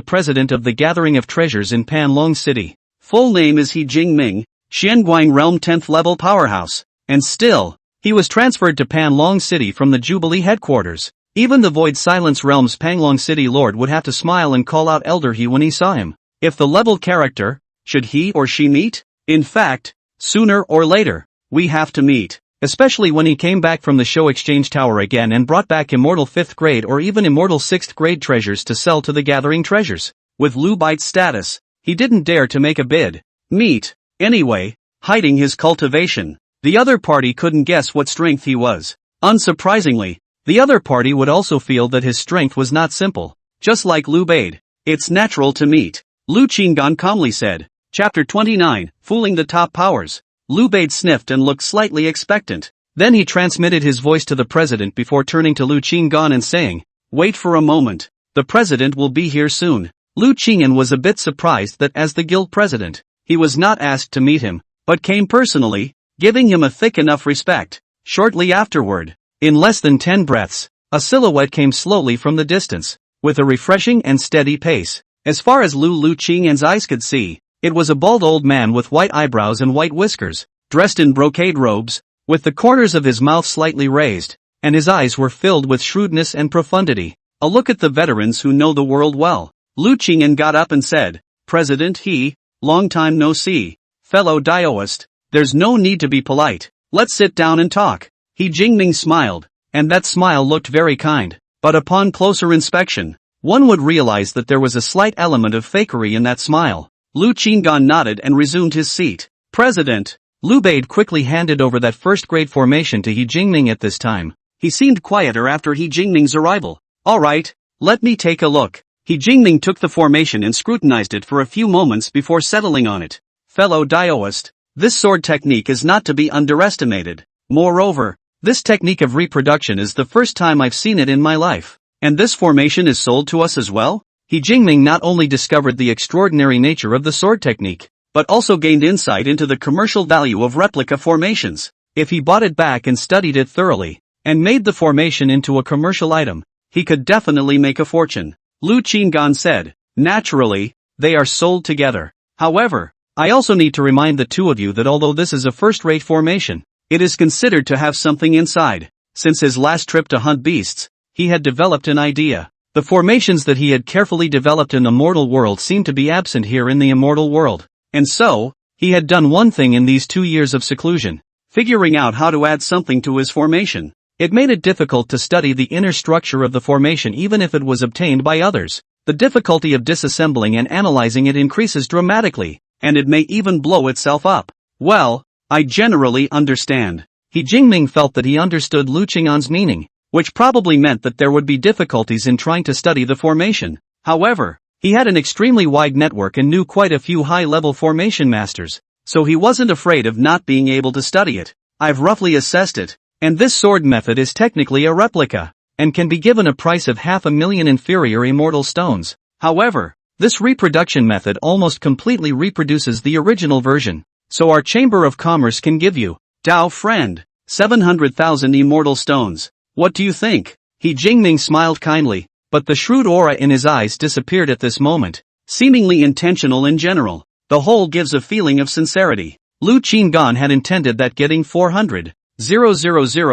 president of the Gathering of Treasures in Panlong City. Full name is He Jingming, Xianguang Realm 10th level powerhouse. And still, he was transferred to Panlong City from the Jubilee headquarters. Even the Void Silence Realm's Panlong City Lord would have to smile and call out Elder He when he saw him. If the level character, should he or she meet? In fact, sooner or later, we have to meet. Especially when he came back from the show exchange tower again and brought back immortal 5th grade or even immortal 6th grade treasures to sell to the gathering treasures. With Lu Bai's status, he didn't dare to make a bid. Meet. Anyway, hiding his cultivation. The other party couldn't guess what strength he was. Unsurprisingly, the other party would also feel that his strength was not simple. Just like Lu Bai. It's natural to meet. Lu Qinggan calmly said. Chapter 29, Fooling the Top Powers. Lu Bai sniffed and looked slightly expectant. Then he transmitted his voice to the president before turning to Lu Qinggan and saying, "Wait for a moment. The president will be here soon." Lu Qinggan was a bit surprised that as the guild president, he was not asked to meet him, but came personally, giving him a thick enough respect. Shortly afterward, in less than 10 breaths, a silhouette came slowly from the distance, with a refreshing and steady pace. As far as Lu Qinggan's eyes could see, it was a bald old man with white eyebrows and white whiskers, dressed in brocade robes, with the corners of his mouth slightly raised, and his eyes were filled with shrewdness and profundity. A look at the veterans who know the world well. Lu Qinggan got up and said, "President He, long time no see. Fellow Daoist, there's no need to be polite. Let's sit down and talk." He Jingming smiled, and that smile looked very kind, but upon closer inspection, one would realize that there was a slight element of fakery in that smile. Lu Qinggan nodded and resumed his seat. "President." Lu Bai quickly handed over that first-grade formation to He Jingming at this time. He seemed quieter after He Jingming's arrival. "Alright, let me take a look." He Jingming took the formation and scrutinized it for a few moments before settling on it. "Fellow Daoist, this sword technique is not to be underestimated. Moreover, this technique of reproduction is the first time I've seen it in my life. And this formation is sold to us as well?" He Jingming not only discovered the extraordinary nature of the sword technique, but also gained insight into the commercial value of replica formations. If he bought it back and studied it thoroughly, and made the formation into a commercial item, he could definitely make a fortune. Lu Qinggan said, "Naturally, they are sold together. However, I also need to remind the two of you that although this is a first-rate formation, it is considered to have something inside. Since his last trip to hunt beasts, he had developed an idea. The formations that he had carefully developed in the mortal world seemed to be absent here in the immortal world. And so, he had done one thing in these 2 years of seclusion, figuring out how to add something to his formation. It made it difficult to study the inner structure of the formation even if it was obtained by others. The difficulty of disassembling and analyzing it increases dramatically, and it may even blow itself up. Well, I generally understand." He Jingming felt that he understood Lu Qinggan's meaning, which probably meant that there would be difficulties in trying to study the formation. However, he had an extremely wide network and knew quite a few high-level formation masters, so he wasn't afraid of not being able to study it. "I've roughly assessed it, and this sword method is technically a replica. and can be given a price of 500,000 inferior immortal stones. However, this reproduction method almost completely reproduces the original version, so our Chamber of Commerce can give you, Dao friend, 700,000 immortal stones. What do you think? He Jingming smiled kindly, but the shrewd aura in his eyes disappeared at this moment, seemingly intentional in general. The whole gives a feeling of sincerity. Lu Qinggan had intended that getting 400,000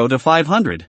to 500,000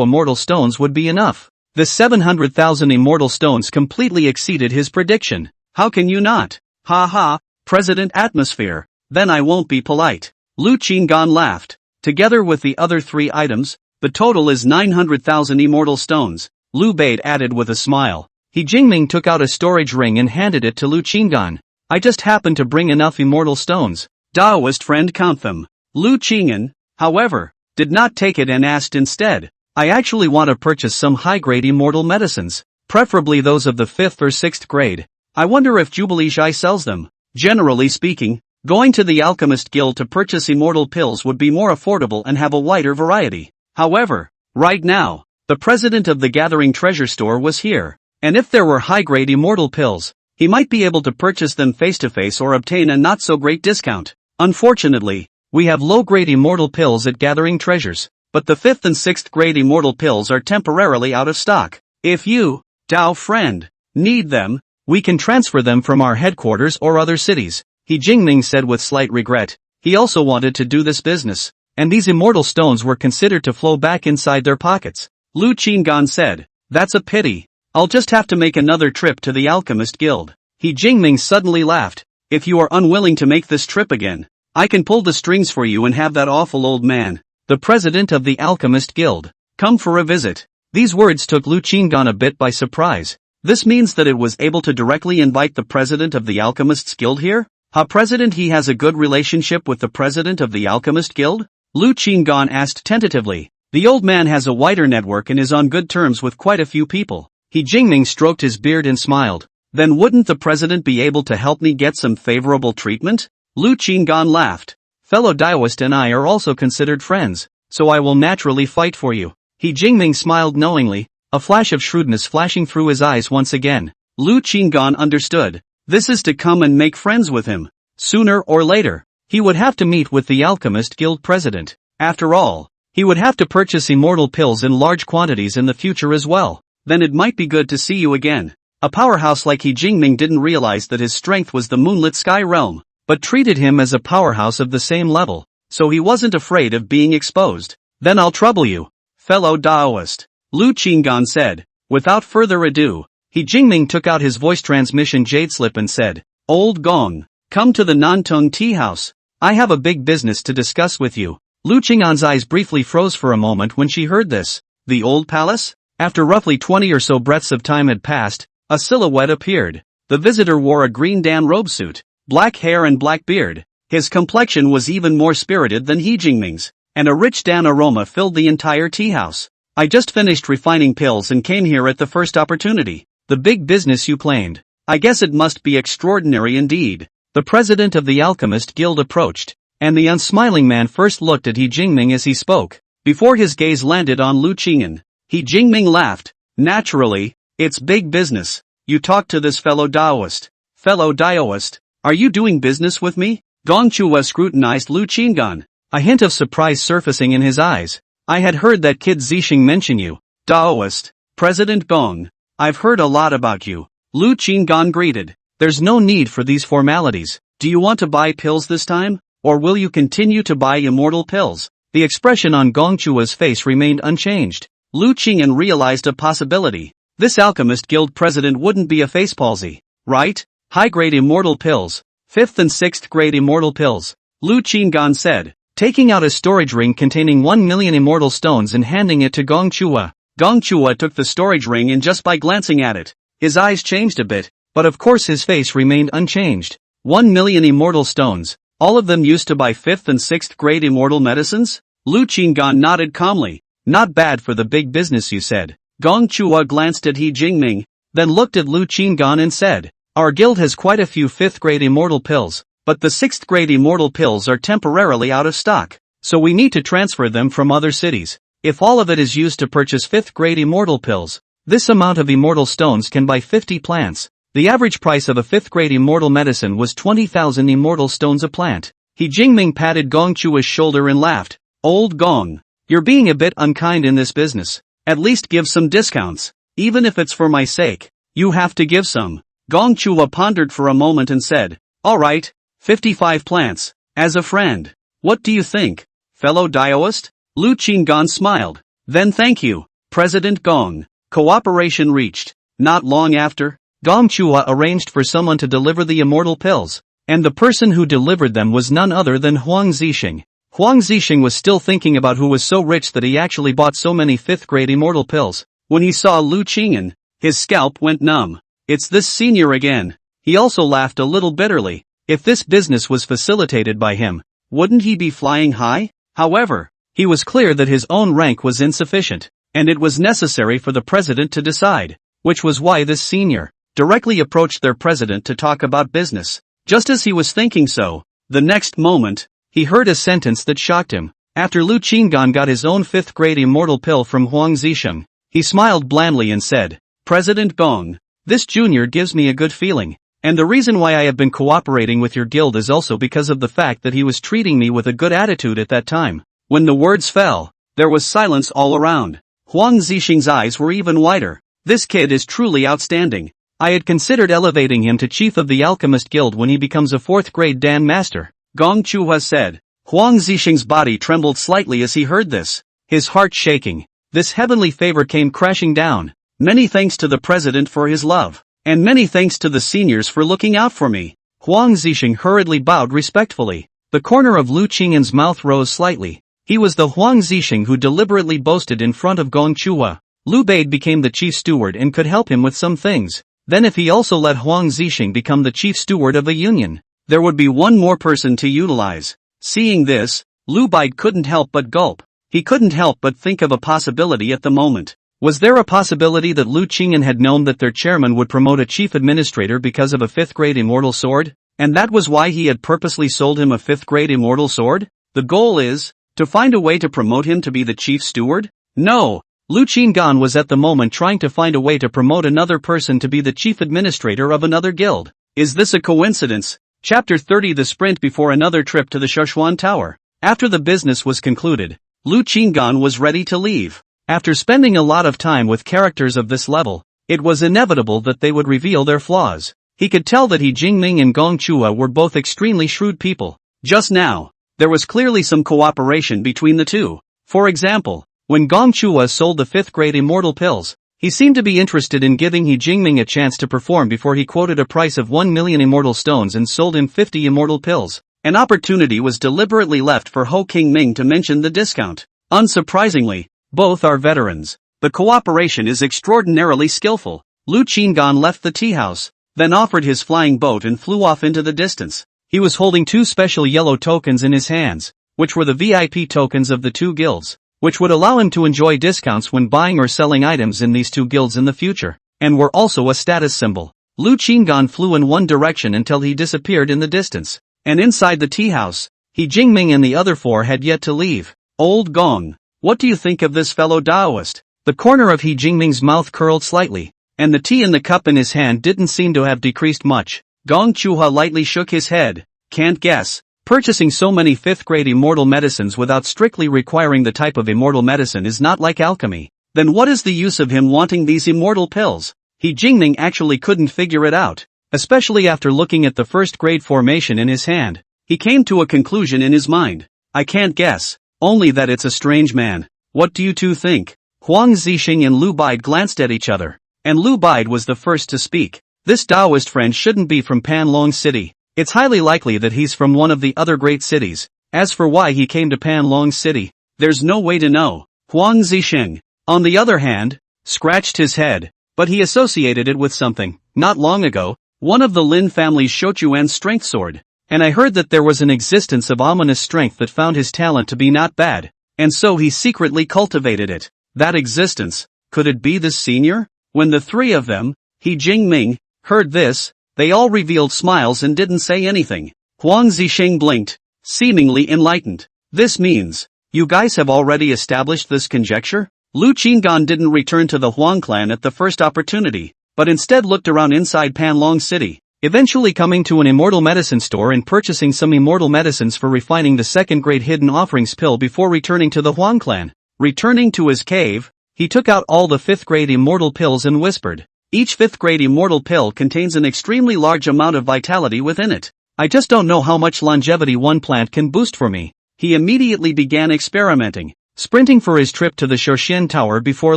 immortal stones would be enough. The 700,000 immortal stones completely exceeded his prediction. How can you not? Ha ha, President Atmosphere. Then I won't be polite. Lu Qinggan laughed. Together with the other 3 items, the total is 900,000 immortal stones, Lu Bade added with a smile. He Jingming took out a storage ring and handed it to Lu Qinggan. I just happened to bring enough immortal stones. Daoist friend, count them. Lu Qinggan, however, did not take it and asked instead, I actually want to purchase some high-grade immortal medicines, preferably those of the 5th or 6th grade. I wonder if Jubilee Shai sells them. Generally speaking, going to the Alchemist Guild to purchase immortal pills would be more affordable and have a wider variety. However, right now, the president of the Gathering Treasure Store was here, and if there were high-grade immortal pills, he might be able to purchase them face-to-face or obtain a not-so-great discount. Unfortunately, we have low-grade immortal pills at Gathering Treasures, but the 5th and 6th grade immortal pills are temporarily out of stock. If you, Dao friend, need them, we can transfer them from our headquarters or other cities, He Jingming said with slight regret. He also wanted to do this business, and these immortal stones were considered to flow back inside their pockets. Lu Qinggan said, that's a pity. I'll just have to make another trip to the Alchemist Guild. He Jingming suddenly laughed. If you are unwilling to make this trip again, I can pull the strings for you and have that awful old man, the president of the Alchemist Guild, come for a visit. These words took Lu Qinggan a bit by surprise. This means that it was able to directly invite the president of the Alchemists Guild here? President, he has a good relationship with the president of the Alchemist Guild? Lu Qinggan asked tentatively. The old man has a wider network and is on good terms with quite a few people. He Jingming stroked his beard and smiled. Then wouldn't the president be able to help me get some favorable treatment? Lu Qinggan laughed. Fellow Daoist and I are also considered friends, so I will naturally fight for you. He Jingming smiled knowingly, a flash of shrewdness flashing through his eyes once again. Lu Qinggan understood. This is to come and make friends with him. Sooner or later, he would have to meet with the Alchemist Guild president. After all, he would have to purchase immortal pills in large quantities in the future as well. Then it might be good to see you again. A powerhouse like He Jingming didn't realize that his strength was the moonlit sky realm, but treated him as a powerhouse of the same level, so he wasn't afraid of being exposed. Then I'll trouble you, fellow Daoist, Lu Qinggan said. Without further ado, He Jingming took out his voice transmission jade slip and said, Old Gong, come to the Nantong tea house. I have a big business to discuss with you. Lu Qinggan's eyes briefly froze for a moment when she heard this. The old palace? After roughly 20 or so breaths of time had passed, a silhouette appeared. The visitor wore a green Dan robe suit, black hair and black beard. His complexion was even more spirited than He Jingming's, and a rich Dan aroma filled the entire tea house. I just finished refining pills and came here at the first opportunity. The big business you planned. I guess it must be extraordinary indeed. The president of the Alchemist Guild approached, and the unsmiling man first looked at He Jingming as he spoke, before his gaze landed on Lu Qinggan. He Jingming laughed. Naturally, it's big business. You talk to this fellow Daoist. Fellow Daoist, are you doing business with me? Gongchua scrutinized Lu Qinggan, a hint of surprise surfacing in his eyes. I had heard that kid Zixing mention you. Daoist, President Gong. I've heard a lot about you. Lu Qinggan greeted. There's no need for these formalities. Do you want to buy pills this time? Or will you continue to buy immortal pills? The expression on Gongchua's face remained unchanged. Lu Qinggan realized a possibility. This Alchemist Guild president wouldn't be a face palsy, right? High-grade immortal pills. 5th and 6th grade immortal pills. Lu Qinggan said, taking out a storage ring containing 1 million immortal stones and handing it to Gongchua. Gongchua took the storage ring and just by glancing at it, his eyes changed a bit, but of course his face remained unchanged. 1 million immortal stones, all of them used to buy 5th and 6th grade immortal medicines? Lu Qinggan nodded calmly. Not bad for the big business you said. Gongchua glanced at He Jingming, then looked at Lu Qinggan and said, our guild has quite a few 5th grade immortal pills, but the 6th grade immortal pills are temporarily out of stock, so we need to transfer them from other cities. If all of it is used to purchase 5th grade immortal pills, this amount of immortal stones can buy 50 plants. The average price of a 5th grade immortal medicine was 20,000 immortal stones a plant. He Jingming patted Gong Chua's shoulder and laughed. Old Gong, you're being a bit unkind in this business. At least give some discounts. Even if it's for my sake, you have to give some. Gong Chua pondered for a moment and said, alright, 55 plants. As a friend. What do you think, fellow Daoist? Lu Qinggan smiled. Then thank you, President Gong. Cooperation reached. Not long after, Gong Chua arranged for someone to deliver the immortal pills, and the person who delivered them was none other than Huang Zixing. Huang Zixing was still thinking about who was so rich that he actually bought so many 5th grade immortal pills. When he saw Lu Qinggan, his scalp went numb. It's this senior again. He also laughed a little bitterly. If this business was facilitated by him, wouldn't he be flying high? However, he was clear that his own rank was insufficient, and it was necessary for the president to decide, which was why this senior directly approached their president to talk about business. Just as he was thinking so, the next moment, he heard a sentence that shocked him. After Lu Qinggan got his own 5th grade immortal pill from Huang Zixing, he smiled blandly and said, President Gong, this junior gives me a good feeling. And the reason why I have been cooperating with your guild is also because of the fact that he was treating me with a good attitude at that time. When the words fell, there was silence all around. Huang Zixing's eyes were even wider. This kid is truly outstanding. I had considered elevating him to chief of the Alchemist Guild when he becomes a 4th grade Dan Master, Gong Chuhua said. Huang Zixing's body trembled slightly as he heard this, his heart shaking. This heavenly favor came crashing down. Many thanks to the president for his love. And many thanks to the seniors for looking out for me. Huang Zixing hurriedly bowed respectfully. The corner of Lu Qinggan's mouth rose slightly. He was the Huang Zixing who deliberately boasted in front of Gong Chua. Lu Bade became the chief steward and could help him with some things. Then if he also let Huang Zixing become the chief steward of a union, there would be one more person to utilize. Seeing this, Lu Bade couldn't help but gulp. He couldn't help but think of a possibility at the moment. Was there a possibility that Lu Qinggan had known that their chairman would promote a chief administrator because of a 5th grade immortal sword? And that was why he had purposely sold him a 5th grade immortal sword? The goal is to find a way to promote him to be the chief steward? No! Lu Qinggan was at the moment trying to find a way to promote another person to be the chief administrator of another guild. Is this a coincidence? Chapter 30 The sprint before another trip to the Shouquan Tower. After the business was concluded, Lu Qinggan was ready to leave. After spending a lot of time with characters of this level, it was inevitable that they would reveal their flaws. He could tell that He Jingming and Gong Chua were both extremely shrewd people. Just now, there was clearly some cooperation between the two. For example, when Gong Chua sold the 5th grade immortal pills, he seemed to be interested in giving He Jingming a chance to perform before he quoted a price of 1 million immortal stones and sold him 50 immortal pills. An opportunity was deliberately left for Ho Qingming to mention the discount. Unsurprisingly, both are veterans. The cooperation is extraordinarily skillful. Lu Qinggan left the tea house, then offered his flying boat and flew off into the distance. He was holding 2 special yellow tokens in his hands, which were the VIP tokens of the 2 guilds, which would allow him to enjoy discounts when buying or selling items in these 2 guilds in the future, and were also a status symbol. Lu Qinggan flew in one direction until he disappeared in the distance, and inside the tea house, He Jingming and the other 4 had yet to leave. Old Gong, what do you think of this fellow Daoist? The corner of He Jingming's mouth curled slightly, and the tea in the cup in his hand didn't seem to have decreased much. Gong Chuha lightly shook his head. Can't guess. Purchasing so many 5th grade immortal medicines without strictly requiring the type of immortal medicine is not like alchemy. Then what is the use of him wanting these immortal pills? He Jingming actually couldn't figure it out, especially after looking at the 1st grade formation in his hand. He came to a conclusion in his mind. I can't guess. Only that it's a strange man. What do you two think? Huang Zixing and Lu Bide glanced at each other, and Lu Bide was the first to speak. This Taoist friend shouldn't be from Panlong City. It's highly likely that he's from one of the other great cities. As for why he came to Panlong City, there's no way to know. Huang Zixing, on the other hand, scratched his head, but he associated it with something. Not long ago, one of the Lin family's Shouquan strength sword. And I heard that there was an existence of ominous strength that found his talent to be not bad, and so he secretly cultivated it. That existence, could it be this senior? When the 3 of them, He Jingming, heard this, they all revealed smiles and didn't say anything. Huang Zixing blinked, seemingly enlightened. This means, You guys have already established this conjecture? Lu Qinggan didn't return to the Huang clan at the first opportunity, but instead looked around inside Panlong City, eventually coming to an immortal medicine store and purchasing some immortal medicines for refining the second-grade hidden offerings pill before returning to the Huang clan. Returning to his cave, he took out all the 5th-grade immortal pills and whispered, "Each 5th-grade immortal pill contains an extremely large amount of vitality within it. I just don't know how much longevity one plant can boost for me." He immediately began experimenting, sprinting for his trip to the Shouquan Tower before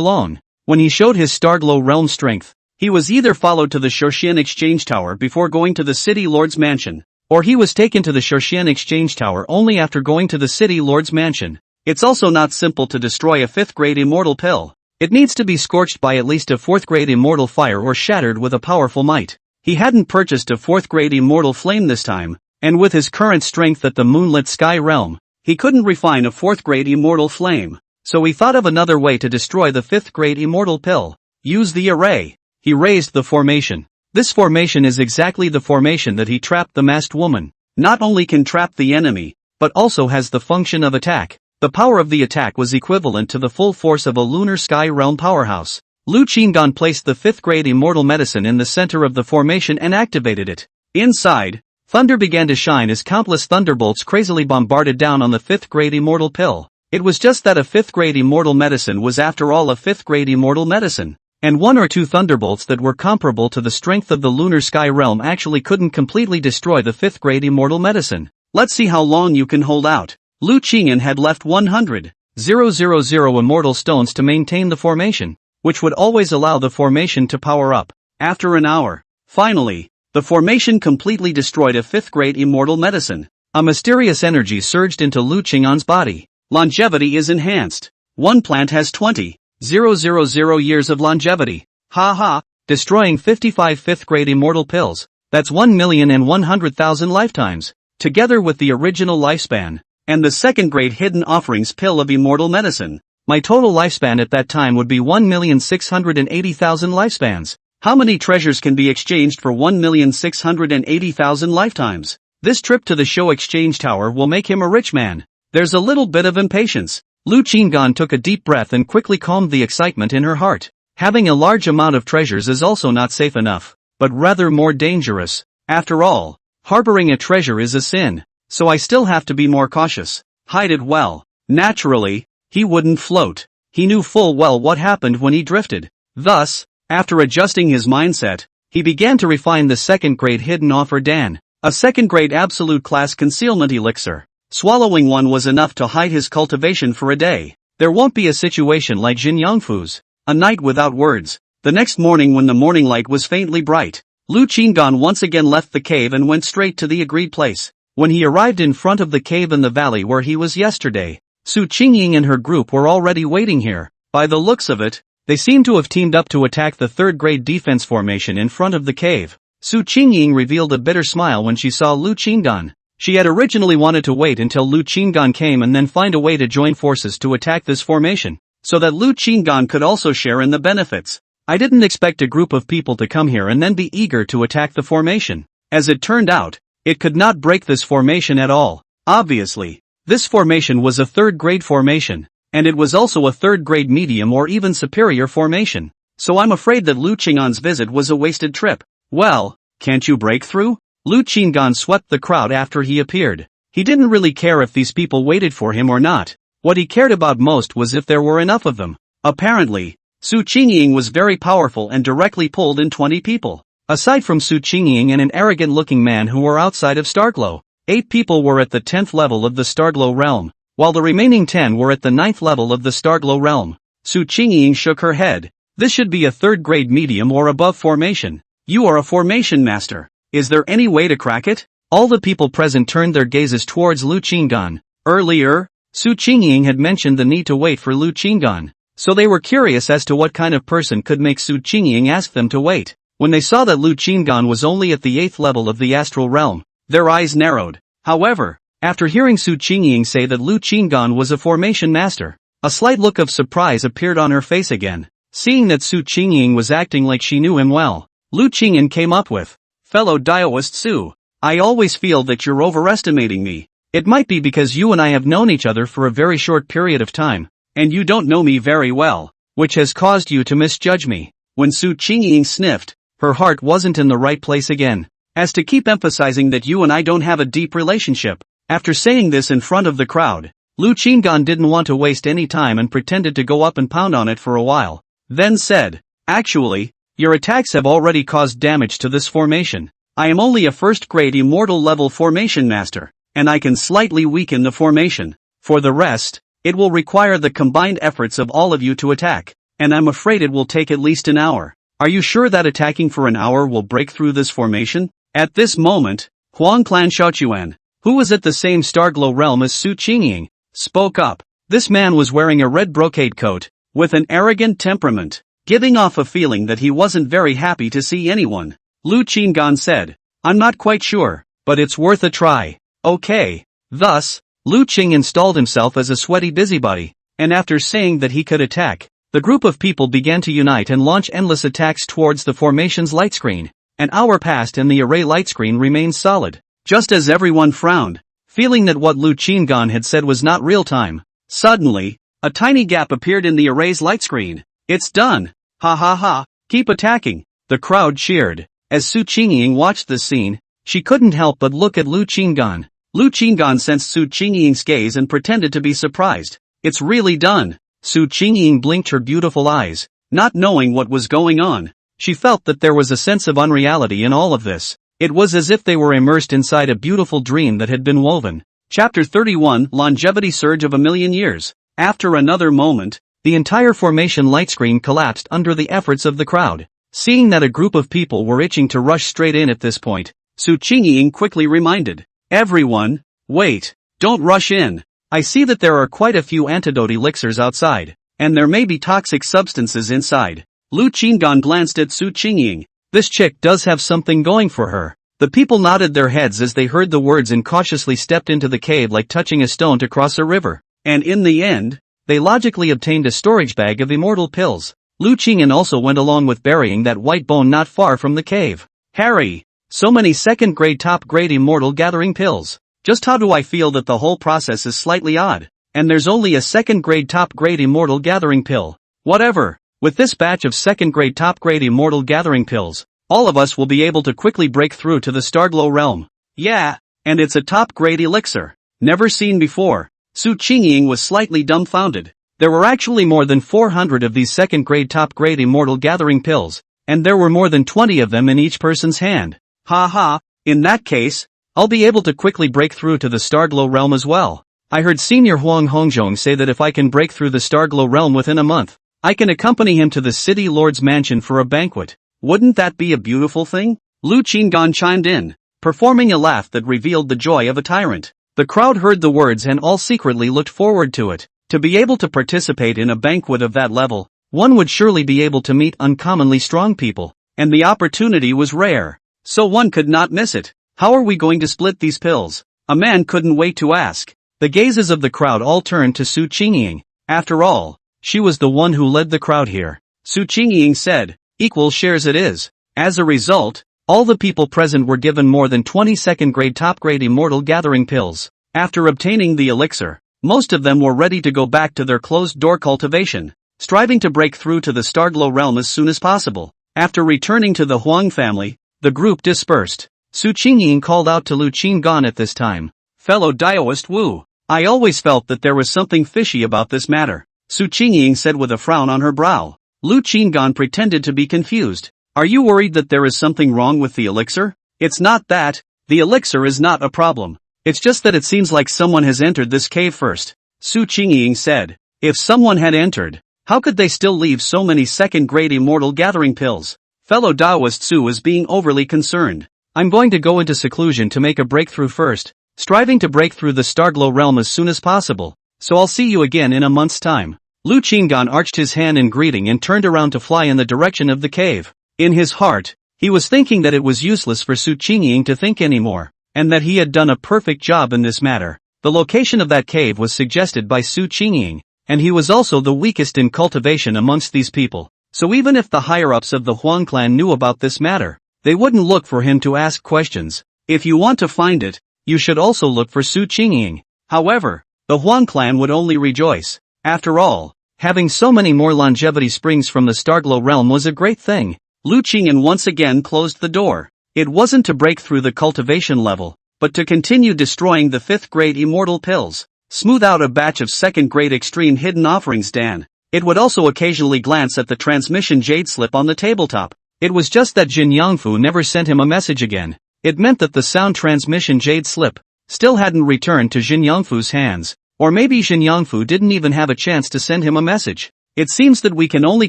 long. When he showed his Starglow realm strength, he was either followed to the Shouquan Exchange Tower before going to the City Lord's mansion, or he was taken to the Shouquan Exchange Tower only after going to the City Lord's mansion. It's also not simple to destroy a 5th-grade immortal pill. It needs to be scorched by at least a 4th-grade immortal fire or shattered with a powerful might. He hadn't purchased a 4th-grade immortal flame this time, and with his current strength at the moonlit sky realm, he couldn't refine a 4th-grade immortal flame, so he thought of another way to destroy the 5th-grade immortal pill. Use the array. He raised the formation. This formation is exactly the formation that he trapped the masked woman. Not only can trap the enemy, but also has the function of attack. The power of the attack was equivalent to the full force of a lunar sky realm powerhouse. Lu Qinggan placed the 5th-grade immortal medicine in the center of the formation and activated it. Inside, thunder began to shine as countless thunderbolts crazily bombarded down on the 5th-grade immortal pill. It was just that a 5th-grade immortal medicine was after all a 5th-grade immortal medicine, and 1 or 2 thunderbolts that were comparable to the strength of the lunar sky realm actually couldn't completely destroy the 5th-grade immortal medicine. Let's see how long you can hold out. Lu Qingyan had left 100,000 immortal stones to maintain the formation, which would always allow the formation to power up. After an hour, finally, the formation completely destroyed a 5th-grade immortal medicine. A mysterious energy surged into Lu Qingyan's body. Longevity is enhanced. One plant has 20,000 years of longevity. Ha, destroying 55 5th-grade immortal pills. That's 1,100,000 lifetimes, together with the original lifespan, and the second-grade hidden offerings pill of immortal medicine. My total lifespan at that time would be 1,680,000 lifespans. How many treasures can be exchanged for 1,680,000 lifetimes? This trip to the Shou Exchange Tower will make him a rich man. There's a little bit of impatience. Lu Qinggan took a deep breath and quickly calmed the excitement in her heart. Having a large amount of treasures is also not safe enough, but rather more dangerous. After all, harboring a treasure is a sin, so I still have to be more cautious. Hide it well. Naturally, he wouldn't float. He knew full well what happened when he drifted. Thus, after adjusting his mindset, he began to refine the second-grade hidden offer Dan, a second-grade absolute class concealment elixir. Swallowing one was enough to hide his cultivation for a day. There won't be a situation like Jin Yangfu's, a night without words. The next morning when the morning light was faintly bright, Lu Qinggan once again left the cave and went straight to the agreed place. When he arrived in front of the cave in the valley where he was yesterday, Su Qingying and her group were already waiting here. By the looks of it, they seemed to have teamed up to attack the 3rd-grade defense formation in front of the cave. Su Qingying revealed a bitter smile when she saw Lu Qinggan. She had originally wanted to wait until Lu Qinggan came and then find a way to join forces to attack this formation, so that Lu Qinggan could also share in the benefits. I didn't expect a group of people to come here and then be eager to attack the formation. As it turned out, it could not break this formation at all. Obviously, this formation was a 3rd-grade formation, and it was also a 3rd-grade medium or even superior formation. So I'm afraid that Lu Qinggan's visit was a wasted trip. Well, can't you break through? Lu Qinggan swept the crowd after he appeared. He didn't really care if these people waited for him or not. What he cared about most was if there were enough of them. Apparently, Su Qingying was very powerful and directly pulled in 20 people. Aside from Su Qingying and an arrogant-looking man who were outside of Starglow, 8 people were at the 10th level of the Starglow realm, while the remaining 10 were at the 9th level of the Starglow realm. Su Qingying shook her head. This should be a 3rd-grade medium or above formation. You are a formation master. Is there any way to crack it? All the people present turned their gazes towards Lu Qinggan. Earlier, Su Qingying had mentioned the need to wait for Lu Qinggan, so they were curious as to what kind of person could make Su Qingying ask them to wait. When they saw that Lu Qinggan was only at the 8th level of the astral realm, their eyes narrowed. However, after hearing Su Qingying say that Lu Qinggan was a formation master, a slight look of surprise appeared on her face again. Seeing that Su Qingying was acting like she knew him well, Lu Qingyan came up with, "Fellow Daoist Su, I always feel that you're overestimating me. It might be because you and I have known each other for a very short period of time, and you don't know me very well, which has caused you to misjudge me." When Su Qingying sniffed, her heart wasn't in the right place again. As to keep emphasizing that you and I don't have a deep relationship. After saying this in front of the crowd, Lu Qingan didn't want to waste any time and pretended to go up and pound on it for a while. Then said, "Actually, your attacks have already caused damage to this formation. I am only a first-grade immortal level formation master, and I can slightly weaken the formation. For the rest, it will require the combined efforts of all of you to attack, and I'm afraid it will take at least an hour. Are you sure that attacking for an hour will break through this formation?" At this moment, Huang clan Shouquan, who was at the same Starglow realm as Su Qingying, spoke up. This man was wearing a red brocade coat, with an arrogant temperament, giving off a feeling that he wasn't very happy to see anyone. Lu Qingan said, "I'm not quite sure, but it's worth a try." Okay. Thus, Lu Qing installed himself as a sweaty busybody, and after saying that he could attack, the group of people began to unite and launch endless attacks towards the formation's light screen. An hour passed and the array light screen remained solid. Just as everyone frowned, feeling that what Lu Qingan had said was not real time, suddenly, a tiny gap appeared in the array's light screen. "It's done! Ha ha ha, keep attacking!" The crowd cheered. As Su Qingying watched this scene, she couldn't help but look at Lu Qingan. Lu Qingan sensed Su Qingying's gaze and pretended to be surprised. "It's really done!" Su Qingying blinked her beautiful eyes, not knowing what was going on. She felt that there was a sense of unreality in all of this. It was as if they were immersed inside a beautiful dream that had been woven. Chapter 31 Longevity Surge of a Million Years. After another moment, the entire formation light screen collapsed under the efforts of the crowd. Seeing that a group of people were itching to rush straight in at this point, Su Qingying quickly reminded everyone, "Wait, don't rush in. I see that there are quite a few antidote elixirs outside, and there may be toxic substances inside." Lu Qingan glanced at Su Qingying. This chick does have something going for her. The people nodded their heads as they heard the words and cautiously stepped into the cave like touching a stone to cross a river. And in the end, they logically obtained a storage bag of immortal pills. Lu Qingying also went along with burying that white bone not far from the cave. Harry! So many second-grade top-grade immortal gathering pills. Just how do I feel that the whole process is slightly odd? And there's only a second-grade top-grade immortal gathering pill. Whatever. With this batch of second-grade top-grade immortal gathering pills, all of us will be able to quickly break through to the Starglow realm. Yeah, and it's a top-grade elixir. Never seen before. Su Qingying was slightly dumbfounded. There were actually more than 400 of these second-grade top-grade immortal gathering pills, and there were more than 20 of them in each person's hand. Ha, in that case, I'll be able to quickly break through to the Starglow realm as well. I heard Senior Huang Hongzhong say that if I can break through the Starglow realm within a month, I can accompany him to the city lord's mansion for a banquet. Wouldn't that be a beautiful thing? Lu Qingan chimed in, performing a laugh that revealed the joy of a tyrant. The crowd heard the words and all secretly looked forward to it. To be able to participate in a banquet of that level, one would surely be able to meet uncommonly strong people, and the opportunity was rare, so one could not miss it. How are we going to split these pills? A man couldn't wait to ask. The gazes of the crowd all turned to Su Qingying. After all, she was the one who led the crowd here. Su Qingying said, "Equal shares it is." As a result, all the people present were given more than 20 second-grade top-grade immortal gathering pills. After obtaining the elixir, most of them were ready to go back to their closed-door cultivation, striving to break through to the Starglow realm as soon as possible. After returning to the Huang family, the group dispersed. Su Qingying called out to Lu Qingan at this time, "Fellow Daoist Wu, I always felt that there was something fishy about this matter." Su Qingying said with a frown on her brow. Lu Qingan pretended to be confused. "Are you worried that there is something wrong with the elixir?" "It's not that. The elixir is not a problem. It's just that it seems like someone has entered this cave first," Su Qingying said. If someone had entered, how could they still leave so many second-grade immortal gathering pills? Fellow Taoist Su was being overly concerned. "I'm going to go into seclusion to make a breakthrough first, striving to break through the Starglow realm as soon as possible, so I'll see you again in a month's time." Lu Qingan arched his hand in greeting and turned around to fly in the direction of the cave. In his heart, he was thinking that it was useless for Su Qingying to think anymore, and that he had done a perfect job in this matter. The location of that cave was suggested by Su Qingying, and he was also the weakest in cultivation amongst these people, so even if the higher-ups of the Huang clan knew about this matter, they wouldn't look for him to ask questions. "If you want to find it, you should also look for Su Qingying. However, the Huang clan would only rejoice. After all, having so many more longevity springs from the Starglow realm was a great thing. Lu Qingyan once again closed the door. It wasn't to break through the cultivation level, but to continue destroying the 5th grade immortal pills. Smooth out a batch of 2nd grade extreme hidden offerings, Dan. It would also occasionally glance at the transmission jade slip on the tabletop. It was just that Jin Yangfu never sent him a message again. It meant that the sound transmission jade slip still hadn't returned to Jin Yangfu's hands. Or maybe Jin Yangfu didn't even have a chance to send him a message. It seems that we can only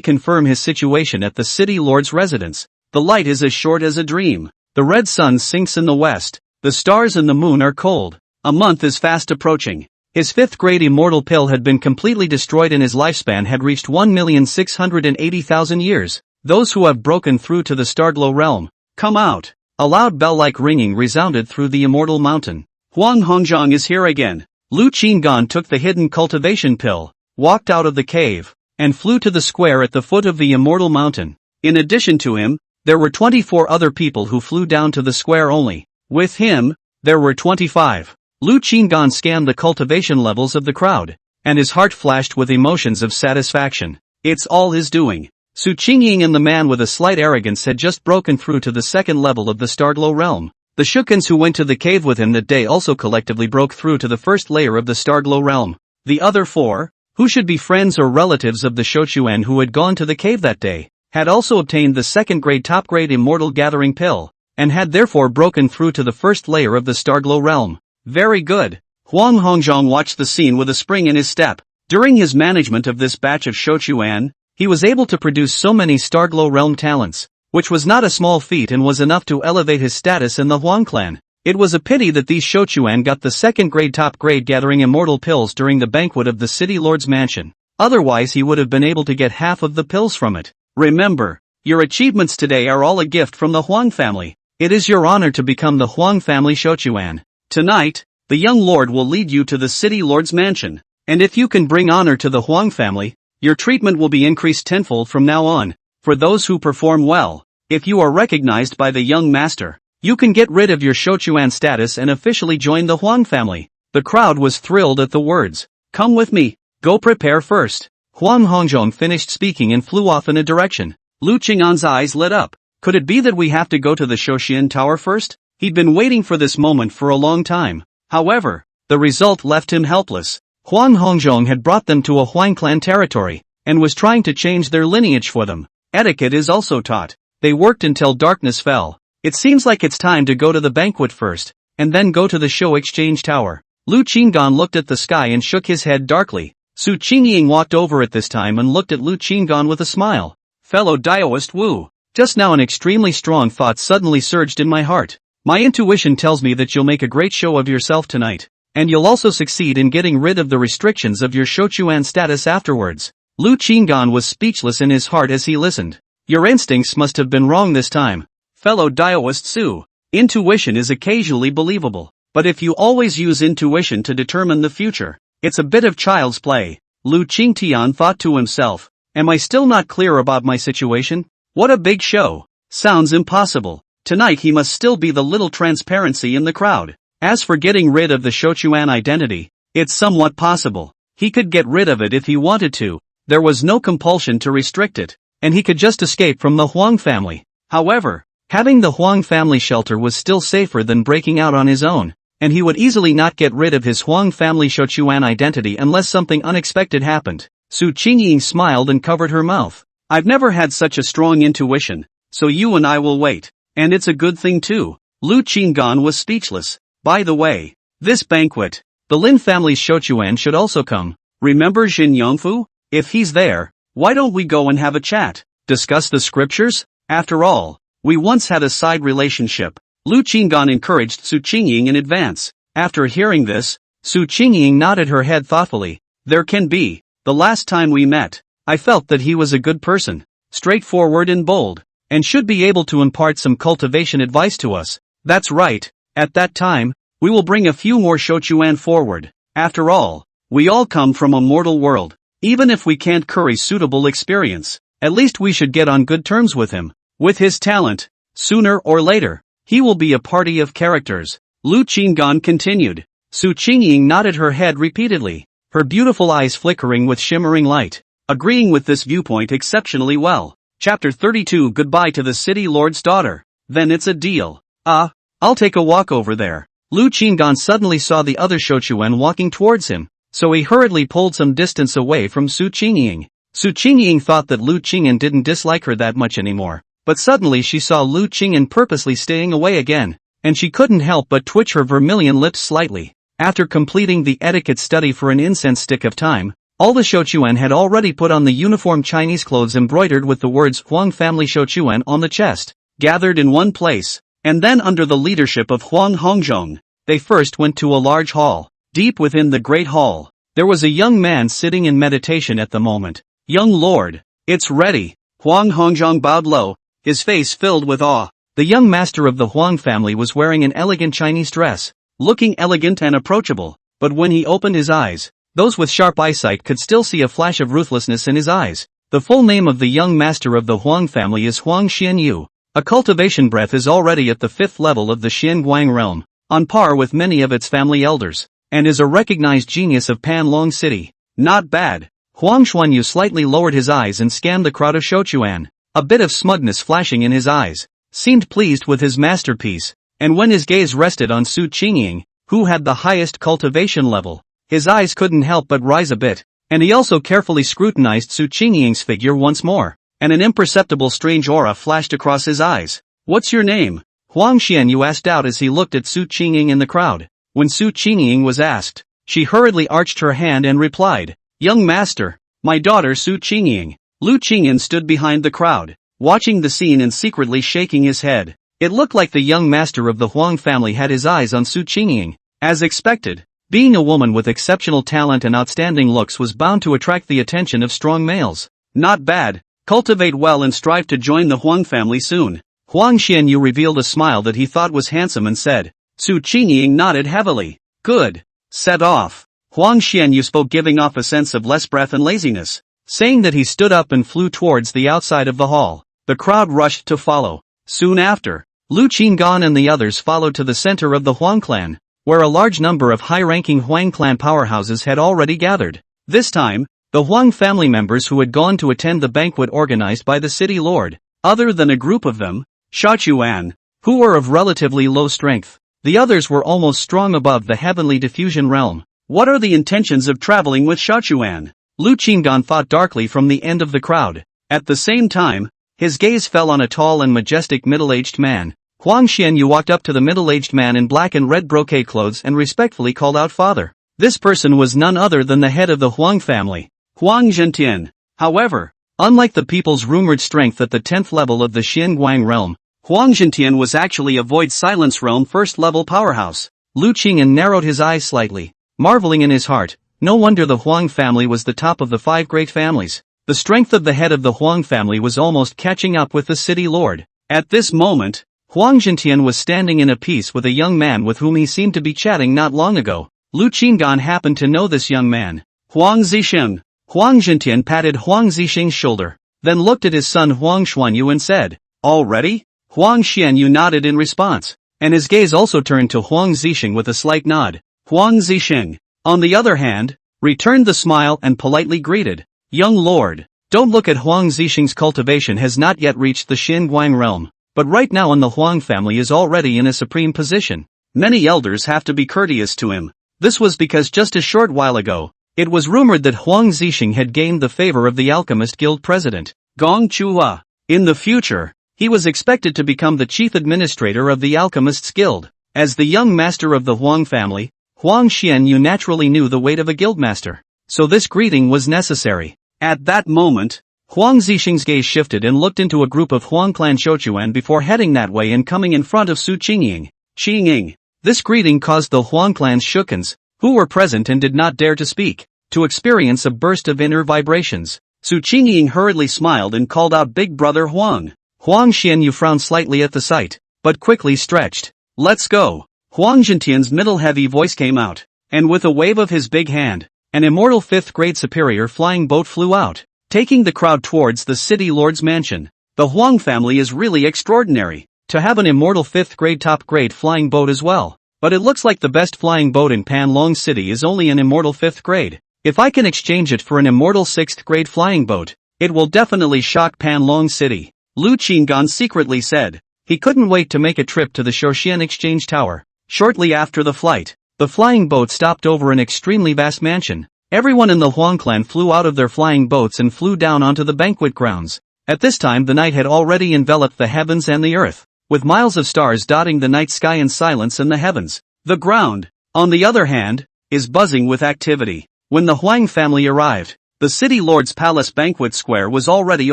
confirm his situation at the city lord's residence. The light is as short as a dream. The red sun sinks in the west. The stars and the moon are cold. A month is fast approaching. His 5th grade immortal pill had been completely destroyed and his lifespan had reached 1,680,000 years. Those who have broken through to the Starglow realm, come out. A loud bell-like ringing resounded through the immortal mountain. Huang Hongzhang is here again. Lu Qinggan took the hidden cultivation pill, walked out of the cave, and flew to the square at the foot of the immortal mountain. In addition to him, there were 24 other people who flew down to the square only. With him, there were 25. Lu Qinggan scanned the cultivation levels of the crowd, and his heart flashed with emotions of satisfaction. It's all his doing. Su Qingying and the man with a slight arrogance had just broken through to the 2nd level of the Starglow realm. The Shouquans who went to the cave with him that day also collectively broke through to the 1st layer of the Starglow realm. The other 4, who should be friends or relatives of the Shouquan who had gone to the cave that day, had also obtained the 2nd grade top grade immortal gathering pill, and had therefore broken through to the 1st layer of the Starglow realm. Very good. Huang Hongzhang watched the scene with a spring in his step. During his management of this batch of Shouquan, he was able to produce so many Starglow realm talents, which was not a small feat and was enough to elevate his status in the Huang clan. It was a pity that these Shouquan got the 2nd grade top grade gathering immortal pills during the banquet of the city lord's mansion. Otherwise he would have been able to get half of the pills from it. Remember, your achievements today are all a gift from the Huang family. It is your honor to become the Huang family Shouquan. Tonight, the young lord will lead you to the city lord's mansion, and if you can bring honor to the Huang family, your treatment will be increased tenfold from now on. For those who perform well, if you are recognized by the young master, you can get rid of your Shouquan status and officially join the Huang family. The crowd was thrilled at the words. Come with me, go prepare first. Huang Hongzhong finished speaking and flew off in a direction. Lu Qing'an's eyes lit up. Could it be that we have to go to the Shouxian Tower first? He'd been waiting for this moment for a long time. However, the result left him helpless. Huang Hongzhong had brought them to a Huang clan territory, and was trying to change their lineage for them. Etiquette is also taught. They worked until darkness fell. It seems like it's time to go to the banquet first, and then go to the show exchange tower. Lu Qinggan looked at the sky and shook his head darkly. Su Qingying walked over at this time and looked at Lu Qinggan with a smile. Fellow Daoist Wu, just now an extremely strong thought suddenly surged in my heart. My intuition tells me that you'll make a great show of yourself tonight, and you'll also succeed in getting rid of the restrictions of your Shouquan status afterwards. Lu Qinggan was speechless in his heart as he listened. Your instincts must have been wrong this time. Fellow Daoist Su, intuition is occasionally believable, but if you always use intuition to determine the future, it's a bit of child's play. Lu Qingtian thought to himself, am I still not clear about my situation? What a big show. Sounds impossible. Tonight he must still be the little transparency in the crowd. As for getting rid of the Shouquan identity, it's somewhat possible. He could get rid of it if he wanted to. There was no compulsion to restrict it, and he could just escape from the Huang family. However, having the Huang family shelter was still safer than breaking out on his own, and he would easily not get rid of his Huang family Shouquan identity unless something unexpected happened. Su Qingying smiled and covered her mouth. I've never had such a strong intuition, so you and I will wait. And it's a good thing too. Lu Qinggan was speechless. By the way, this banquet, the Lin family's Shouquan should also come. Remember Jin Yongfu? If he's there, why don't we go and have a chat? Discuss the scriptures? After all, we once had a side relationship. Lu Qinggan encouraged Su Qingying in advance. After hearing this, Su Qingying nodded her head thoughtfully. There can be. The last time we met, I felt that he was a good person, straightforward and bold, and should be able to impart some cultivation advice to us. That's right. At that time, we will bring a few more Shouquan forward. After all, we all come from a mortal world. Even if we can't curry suitable experience, at least we should get on good terms with him. With his talent, sooner or later, he will be a party of characters. Lu Qinggan continued. Su Qingying nodded her head repeatedly, her beautiful eyes flickering with shimmering light, agreeing with this viewpoint exceptionally well. Chapter 32 Goodbye to the City Lord's Daughter. Then it's a deal. I'll take a walk over there. Lu Qinggan suddenly saw the other Shouquan walking towards him, so he hurriedly pulled some distance away from Su Qingying. Su Qingying thought that Lu Qingyan didn't dislike her that much anymore, but suddenly she saw Lu Qingyan purposely staying away again, and she couldn't help but twitch her vermilion lips slightly. After completing the etiquette study for an incense stick of time, all the Shouquan had already put on the uniform Chinese clothes embroidered with the words Huang family Shouquan on the chest, gathered in one place, and then under the leadership of Huang Hongzhong, they first went to a large hall. Deep within the great hall, there was a young man sitting in meditation at the moment. Young lord, it's ready. Huang Hongzhong bowed low, his face filled with awe. The young master of the Huang family was wearing an elegant Chinese dress, looking elegant and approachable, but when he opened his eyes, those with sharp eyesight could still see a flash of ruthlessness in his eyes. The full name of the young master of the Huang family is Huang Xianyu. A cultivation breath is already at the 5th level of the Xianguang realm, on par with many of its family elders, and is a recognized genius of Panlong City. Not bad. Huang Xuanyu slightly lowered his eyes and scanned the crowd of Shouquan, a bit of smuggness flashing in his eyes, seemed pleased with his masterpiece, and when his gaze rested on Su Qingying, who had the highest cultivation level, his eyes couldn't help but rise a bit, and he also carefully scrutinized Su Qingying's figure once more, and an imperceptible strange aura flashed across his eyes. What's your name? Huang Xianyu asked out as he looked at Su Qingying in the crowd. When Su Qingying was asked, she hurriedly arched her hand and replied, Young master, my daughter Su Qingying. Lu Qingyan stood behind the crowd, watching the scene and secretly shaking his head. It looked like the young master of the Huang family had his eyes on Su Qingying. As expected, being a woman with exceptional talent and outstanding looks was bound to attract the attention of strong males. Not bad, cultivate well and strive to join the Huang family soon. Huang Xianyu revealed a smile that he thought was handsome and said. Su Qingying nodded heavily. Good. Set off. Huang Xianyu spoke, giving off a sense of less breath and laziness. Saying that, he stood up and flew towards the outside of the hall. The crowd rushed to follow. Soon after, Lu Qinggan and the others followed to the center of the Huang clan, where a large number of high-ranking Huang clan powerhouses had already gathered. This time, the Huang family members who had gone to attend the banquet organized by the city lord, other than a group of them, Shouquan, who were of relatively low strength. The others were almost strong above the heavenly diffusion realm. What are the intentions of traveling with Shouquan? Lu Qinggan thought darkly from the end of the crowd. At the same time, his gaze fell on a tall and majestic middle-aged man. Huang Xianyu walked up to the middle-aged man in black and red brocade clothes and respectfully called out father. This person was none other than the head of the Huang family, Huang Zhentian. However, unlike the people's rumored strength at the 10th level of the Xianguang realm, Huang Zhentian was actually a Void Silence realm 1st level powerhouse. Lu Qingyan narrowed his eyes slightly, marveling in his heart. No wonder the Huang family was the top of the 5 great families. The strength of the head of the Huang family was almost catching up with the city lord. At this moment, Huang Zhentian was standing in a peace with a young man with whom he seemed to be chatting not long ago. Lu Qinggan happened to know this young man. Huang Zixing. Huang Zhentian patted Huang Zixing's shoulder, then looked at his son Huang Xuanyu and said, All ready? Huang Xianyu nodded in response, and his gaze also turned to Huang Zixing with a slight nod. Huang Zixing, on the other hand, returned the smile and politely greeted, Young lord, don't look at Huang Zixing's cultivation has not yet reached the Xinguang realm, but right now in the Huang family is already in a supreme position. Many elders have to be courteous to him. This was because just a short while ago, it was rumored that Huang Zixing had gained the favor of the Alchemist Guild president, Gong Chua. In the future, he was expected to become the chief administrator of the Alchemists Guild. As the young master of the Huang family, Huang Xianyu naturally knew the weight of a guildmaster, so this greeting was necessary. At that moment, Huang Zixing's gaze shifted and looked into a group of Huang clan Shouquan before heading that way and coming in front of Su Qingying. Qingying. This greeting caused the Huang clan's Shouquans, who were present and did not dare to speak, to experience a burst of inner vibrations. Su Qingying hurriedly smiled and called out Big Brother Huang. Huang Xianyu frowned slightly at the sight, but quickly stretched. Let's go. Huang Zhentian's middle heavy voice came out, and with a wave of his big hand, an immortal 5th grade superior flying boat flew out, taking the crowd towards the city lord's mansion. The Huang family is really extraordinary, to have an immortal 5th grade top grade flying boat as well. but it looks like the best flying boat in Panlong City is only an immortal 5th grade. If I can exchange it for an immortal 6th grade flying boat, it will definitely shock Panlong City, Lu Qinggan secretly said. He couldn't wait to make a trip to the Shouquan exchange tower. Shortly after the flight, the flying boat stopped over an extremely vast mansion. Everyone in the Huang clan flew out of their flying boats and flew down onto the banquet grounds. At this time the night had already enveloped the heavens and the earth, with miles of stars dotting the night sky and silence in the heavens. The ground, on the other hand, is buzzing with activity. When the Huang family arrived, the city lord's palace banquet square was already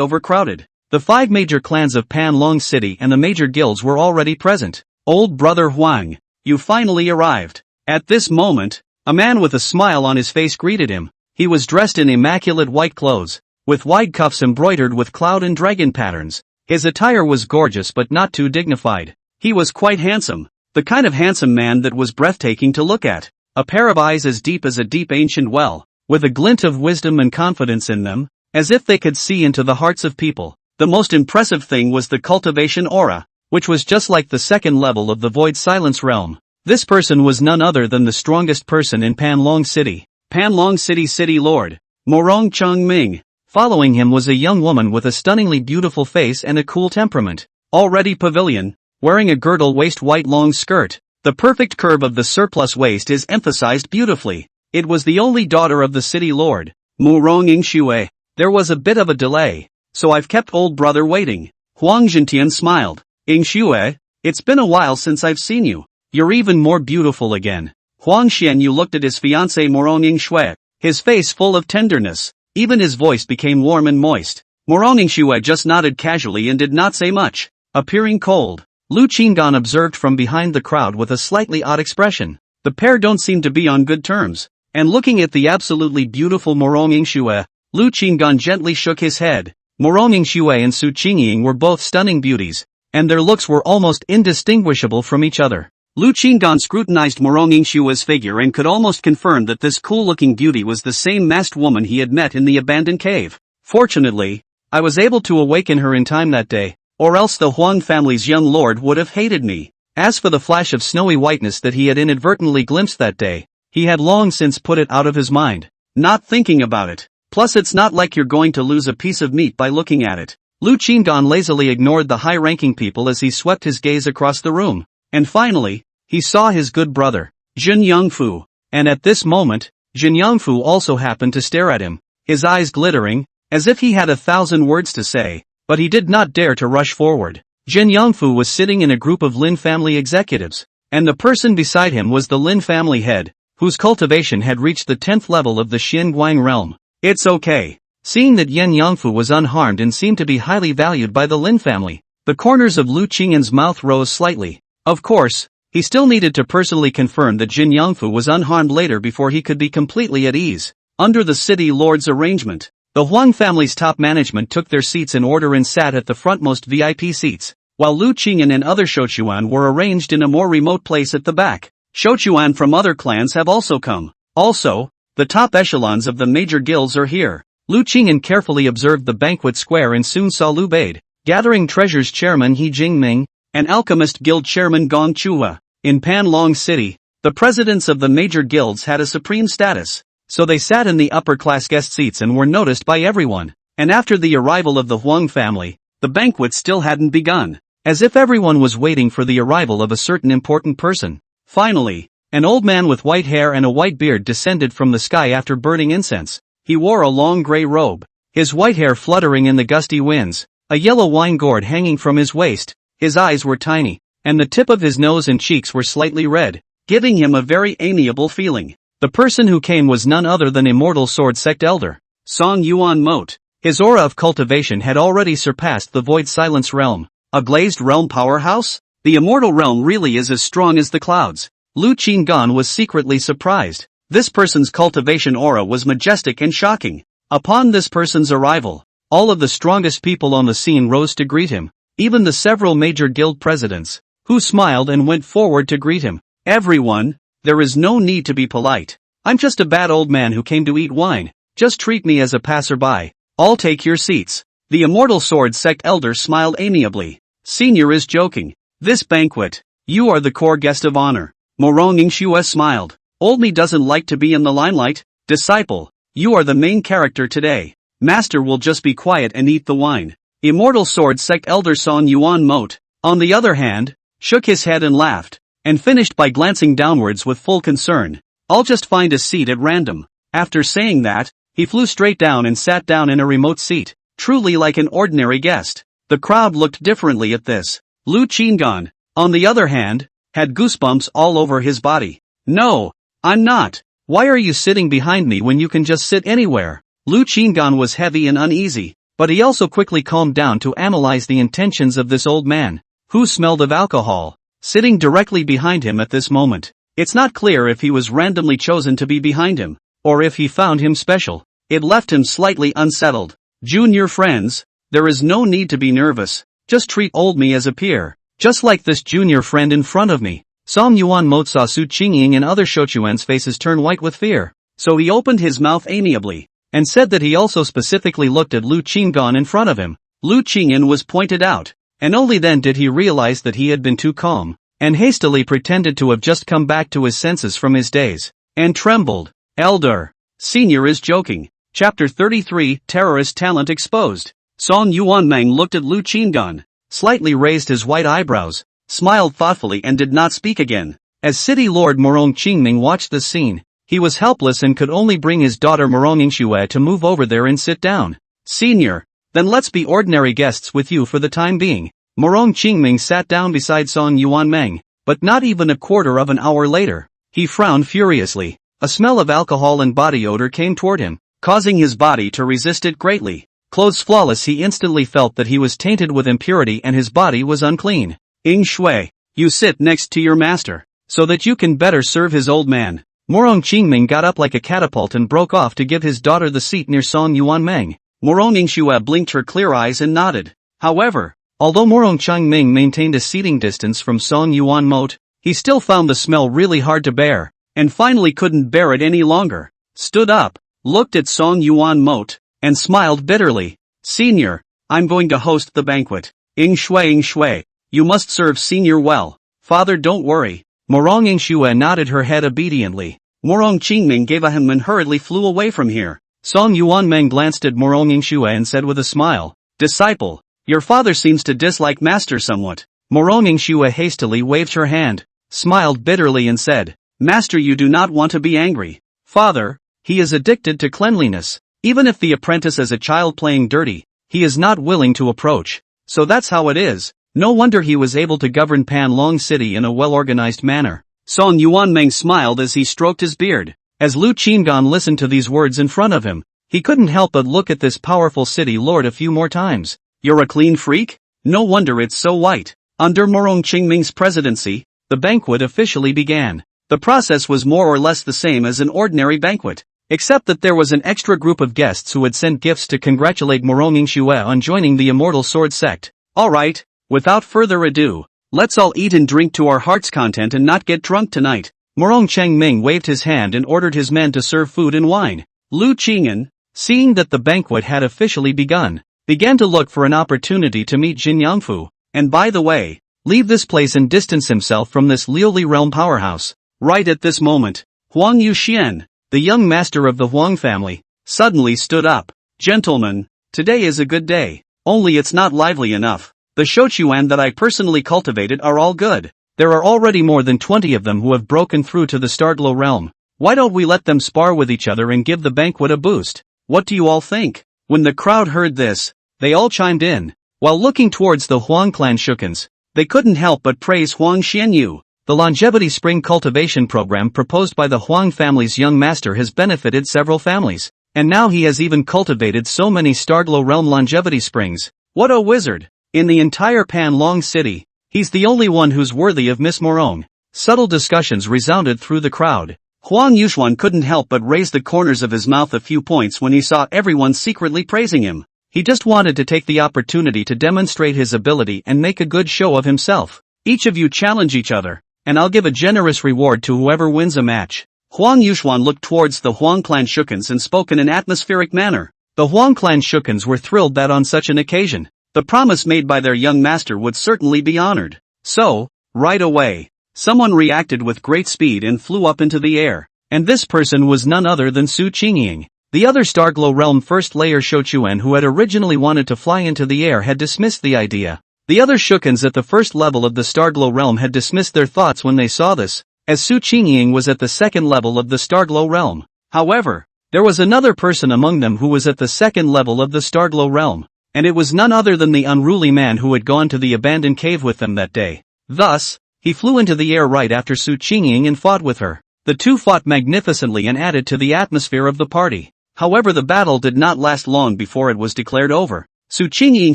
overcrowded. The 5 major clans of Panlong City and the major guilds were already present. Old brother Huang, you finally arrived. At this moment, a man with a smile on his face greeted him. He was dressed in immaculate white clothes, with wide cuffs embroidered with cloud and dragon patterns. His attire was gorgeous but not too dignified. He was quite handsome, the kind of handsome man that was breathtaking to look at. A pair of eyes as deep as a deep ancient well, with a glint of wisdom and confidence in them, as if they could see into the hearts of people. The most impressive thing was the cultivation aura, which was just like the second level of the void silence realm. This person was none other than the strongest person in Panlong City. Panlong City City Lord, Morong Chongming. Following him was a young woman with a stunningly beautiful face and a cool temperament. Already pavilion, wearing a girdle waist white long skirt. The perfect curve of the surplus waist is emphasized beautifully. It was the only daughter of the city lord, Morong Ingxue. There was a bit of a delay, so I've kept old brother waiting. Huang Zhentian smiled. Ingxue, it's been a while since I've seen you. You're even more beautiful again. Huang Xianyu looked at his fiancée Morong Ingxue, his face full of tenderness. Even his voice became warm and moist. Morong Ingxue just nodded casually and did not say much. Appearing cold, Lu Qinggan observed from behind the crowd with a slightly odd expression. The pair don't seem to be on good terms. And looking at the absolutely beautiful Morong Ingxue, Lu Qinggan gently shook his head. Morong Ingxue and Su Qingying were both stunning beauties, and their looks were almost indistinguishable from each other. Lu Qinggan scrutinized Morong Ingxue's figure and could almost confirm that this cool-looking beauty was the same masked woman he had met in the abandoned cave. Fortunately, I was able to awaken her in time that day, or else the Huang family's young lord would have hated me. As for the flash of snowy whiteness that he had inadvertently glimpsed that day, he had long since put it out of his mind, not thinking about it. Plus it's not like you're going to lose a piece of meat by looking at it. Lu Qingdan lazily ignored the high-ranking people as he swept his gaze across the room. And finally, he saw his good brother, Jin Yangfu. And at this moment, Jin Yangfu also happened to stare at him, his eyes glittering, as if he had 1,000 words to say, but he did not dare to rush forward. Jin Yangfu was sitting in a group of Lin family executives, and the person beside him was the Lin family head, whose cultivation had reached the 10th level of the Xinguang realm. It's okay. Seeing that Yen Yangfu was unharmed and seemed to be highly valued by the Lin family, the corners of Lu Qingyan's mouth rose slightly. Of course, he still needed to personally confirm that Jin Yangfu was unharmed later before he could be completely at ease. Under the city lord's arrangement, the Huang family's top management took their seats in order and sat at the frontmost VIP seats, while Lu Qingyan and other Shouquan were arranged in a more remote place at the back. Shouquan from other clans have also come. Also, the top echelons of the major guilds are here. Lu Qingyan carefully observed the banquet square and soon saw Liu Bade, Gathering Treasures chairman He Jingming, and Alchemist Guild chairman Gong Chua. In Panlong City, the presidents of the major guilds had a supreme status, so they sat in the upper-class guest seats and were noticed by everyone. And after the arrival of the Huang family, the banquet still hadn't begun, as if everyone was waiting for the arrival of a certain important person. Finally, an old man with white hair and a white beard descended from the sky after burning incense. He wore a long gray robe, his white hair fluttering in the gusty winds, a yellow wine gourd hanging from his waist. His eyes were tiny, and the tip of his nose and cheeks were slightly red, giving him a very amiable feeling. The person who came was none other than Immortal Sword Sect Elder, Song Yuan Mote. His aura of cultivation had already surpassed the Void Silence realm. A glazed realm powerhouse? The Immortal realm really is as strong as the clouds. Lu Qinggan was secretly surprised. This person's cultivation aura was majestic and shocking. Upon this person's arrival, all of the strongest people on the scene rose to greet him, even the several major guild presidents, who smiled and went forward to greet him. Everyone, there is no need to be polite. I'm just a bad old man who came to eat wine. Just treat me as a passerby. All take your seats. The Immortal Sword Sect Elder smiled amiably. Senior is joking. This banquet, you are the core guest of honor. Morong Yingxue smiled. Old me doesn't like to be in the limelight. Disciple, you are the main character today. Master will just be quiet and eat the wine. Immortal Sword Sect Elder Song Yuan Moat, on the other hand, shook his head and laughed, and finished by glancing downwards with full concern. I'll just find a seat at random. After saying that, he flew straight down and sat down in a remote seat, truly like an ordinary guest. The crowd looked differently at this. Lu Qingan, on the other hand, had goosebumps all over his body. No, I'm not. Why are you sitting behind me when you can just sit anywhere? Lu Qingan was heavy and uneasy, but he also quickly calmed down to analyze the intentions of this old man, who smelled of alcohol, sitting directly behind him at this moment. It's not clear if he was randomly chosen to be behind him, or if he found him special. It left him slightly unsettled. Junior friends, there is no need to be nervous, just treat old me as a peer, just like this junior friend in front of me. Song Yuan Moat saw Su Qingying and other Shouquan's faces turn white with fear, so he opened his mouth amiably, and said that he also specifically looked at Lu Qingan in front of him. Lu Qingyan was pointed out, and only then did he realize that he had been too calm, and hastily pretended to have just come back to his senses from his daze, and trembled. Elder, Senior is joking. Chapter 33, Terrorist Talent Exposed. Song Yuanmeng looked at Lu Qingan, slightly raised his white eyebrows, smiled thoughtfully and did not speak again. As City Lord Morong Qingming watched the scene, he was helpless and could only bring his daughter Morong Yingxue to move over there and sit down. Senior, then let's be ordinary guests with you for the time being. Morong Qingming sat down beside Song Yuanmeng, but not even a quarter of an hour later, he frowned furiously. A smell of alcohol and body odor came toward him, causing his body to resist it greatly. Clothes flawless, he instantly felt that he was tainted with impurity and his body was unclean. Ying Shui, you sit next to your master, so that you can better serve his old man. Morong Qingming got up like a catapult and broke off to give his daughter the seat near Song Yuanmeng. Morong Yingxue blinked her clear eyes and nodded. However, although Morong Qingming maintained a seating distance from Song Yuan Moat, he still found the smell really hard to bear, and finally couldn't bear it any longer. Stood up, looked at Song Yuan Moat, and smiled bitterly. Senior, I'm going to host the banquet. Ying Shui, you must serve Senior well. Father, don't worry. Morong Yingxue nodded her head obediently. Morong Qingming gave a hem and hurriedly flew away from here. Song Yuanmeng glanced at Morong Yingxue and said with a smile, Disciple, your father seems to dislike Master somewhat. Morong Yingxue hastily waved her hand, smiled bitterly and said, Master, you do not want to be angry. Father, he is addicted to cleanliness. Even if the apprentice is a child playing dirty, he is not willing to approach. So that's how it is. No wonder he was able to govern Pan Long City in a well-organized manner. Song Yuanmeng smiled as he stroked his beard. As Lu Qingan listened to these words in front of him, he couldn't help but look at this powerful city lord a few more times. You're a clean freak? No wonder it's so white. Under Morong Qingming's presidency, the banquet officially began. The process was more or less the same as an ordinary banquet, except that there was an extra group of guests who had sent gifts to congratulate Morong Yingxue on joining the Immortal Sword Sect. Alright, without further ado, let's all eat and drink to our heart's content and not get drunk tonight. Morong Qingming waved his hand and ordered his men to serve food and wine. Lu Qingyan, seeing that the banquet had officially begun, began to look for an opportunity to meet Jin Yangfu, and by the way, leave this place and distance himself from this Liuli realm powerhouse. Right at this moment, Huang Yuxian, the young master of the Huang family, suddenly stood up. Gentlemen, today is a good day, only it's not lively enough. The Shouquan that I personally cultivated are all good. There are already more than 20 of them who have broken through to the Starglow realm. Why don't we let them spar with each other and give the banquet a boost? What do you all think? When the crowd heard this, they all chimed in. While looking towards the Huang clan Shouquans, they couldn't help but praise Huang Xianyu. The longevity spring cultivation program proposed by the Huang family's young master has benefited several families, and now he has even cultivated so many Starglow realm longevity springs. What a wizard! In the entire Pan Long City, he's the only one who's worthy of Miss Morong. Subtle discussions resounded through the crowd. Huang Yuxian couldn't help but raise the corners of his mouth a few points when he saw everyone secretly praising him. He just wanted to take the opportunity to demonstrate his ability and make a good show of himself. Each of you challenge each other, and I'll give a generous reward to whoever wins a match. Huang Yuxian looked towards the Huang clan Shouquans and spoke in an atmospheric manner. The Huang clan Shouquans were thrilled that on such an occasion, the promise made by their young master would certainly be honored. So, right away, someone reacted with great speed and flew up into the air. And this person was none other than Su Qingying. The other Starglow Realm First Layer Shouquan who had originally wanted to fly into the air had dismissed the idea. The other Shouquans at the first level of the Starglow Realm had dismissed their thoughts when they saw this, as Su Qingying was at the second level of the Starglow Realm. However, there was another person among them who was at the second level of the Starglow Realm, and it was none other than the unruly man who had gone to the abandoned cave with them that day. Thus, he flew into the air right after Su Qingying and fought with her. The two fought magnificently and added to the atmosphere of the party. However, the battle did not last long before it was declared over. Su Qingying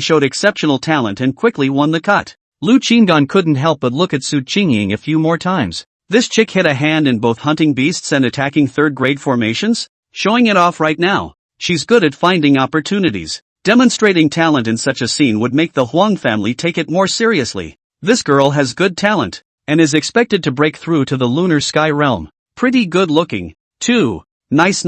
showed exceptional talent and quickly won the cut. Lu Qingan couldn't help but look at Su Qingying a few more times. This chick hit a hand in both hunting beasts and attacking third-grade formations, showing it off right now. She's good at finding opportunities. Demonstrating talent in such a scene would make the Huang family take it more seriously. This girl has good talent, and is expected to break through to the lunar sky realm. Pretty good looking, too. Nice.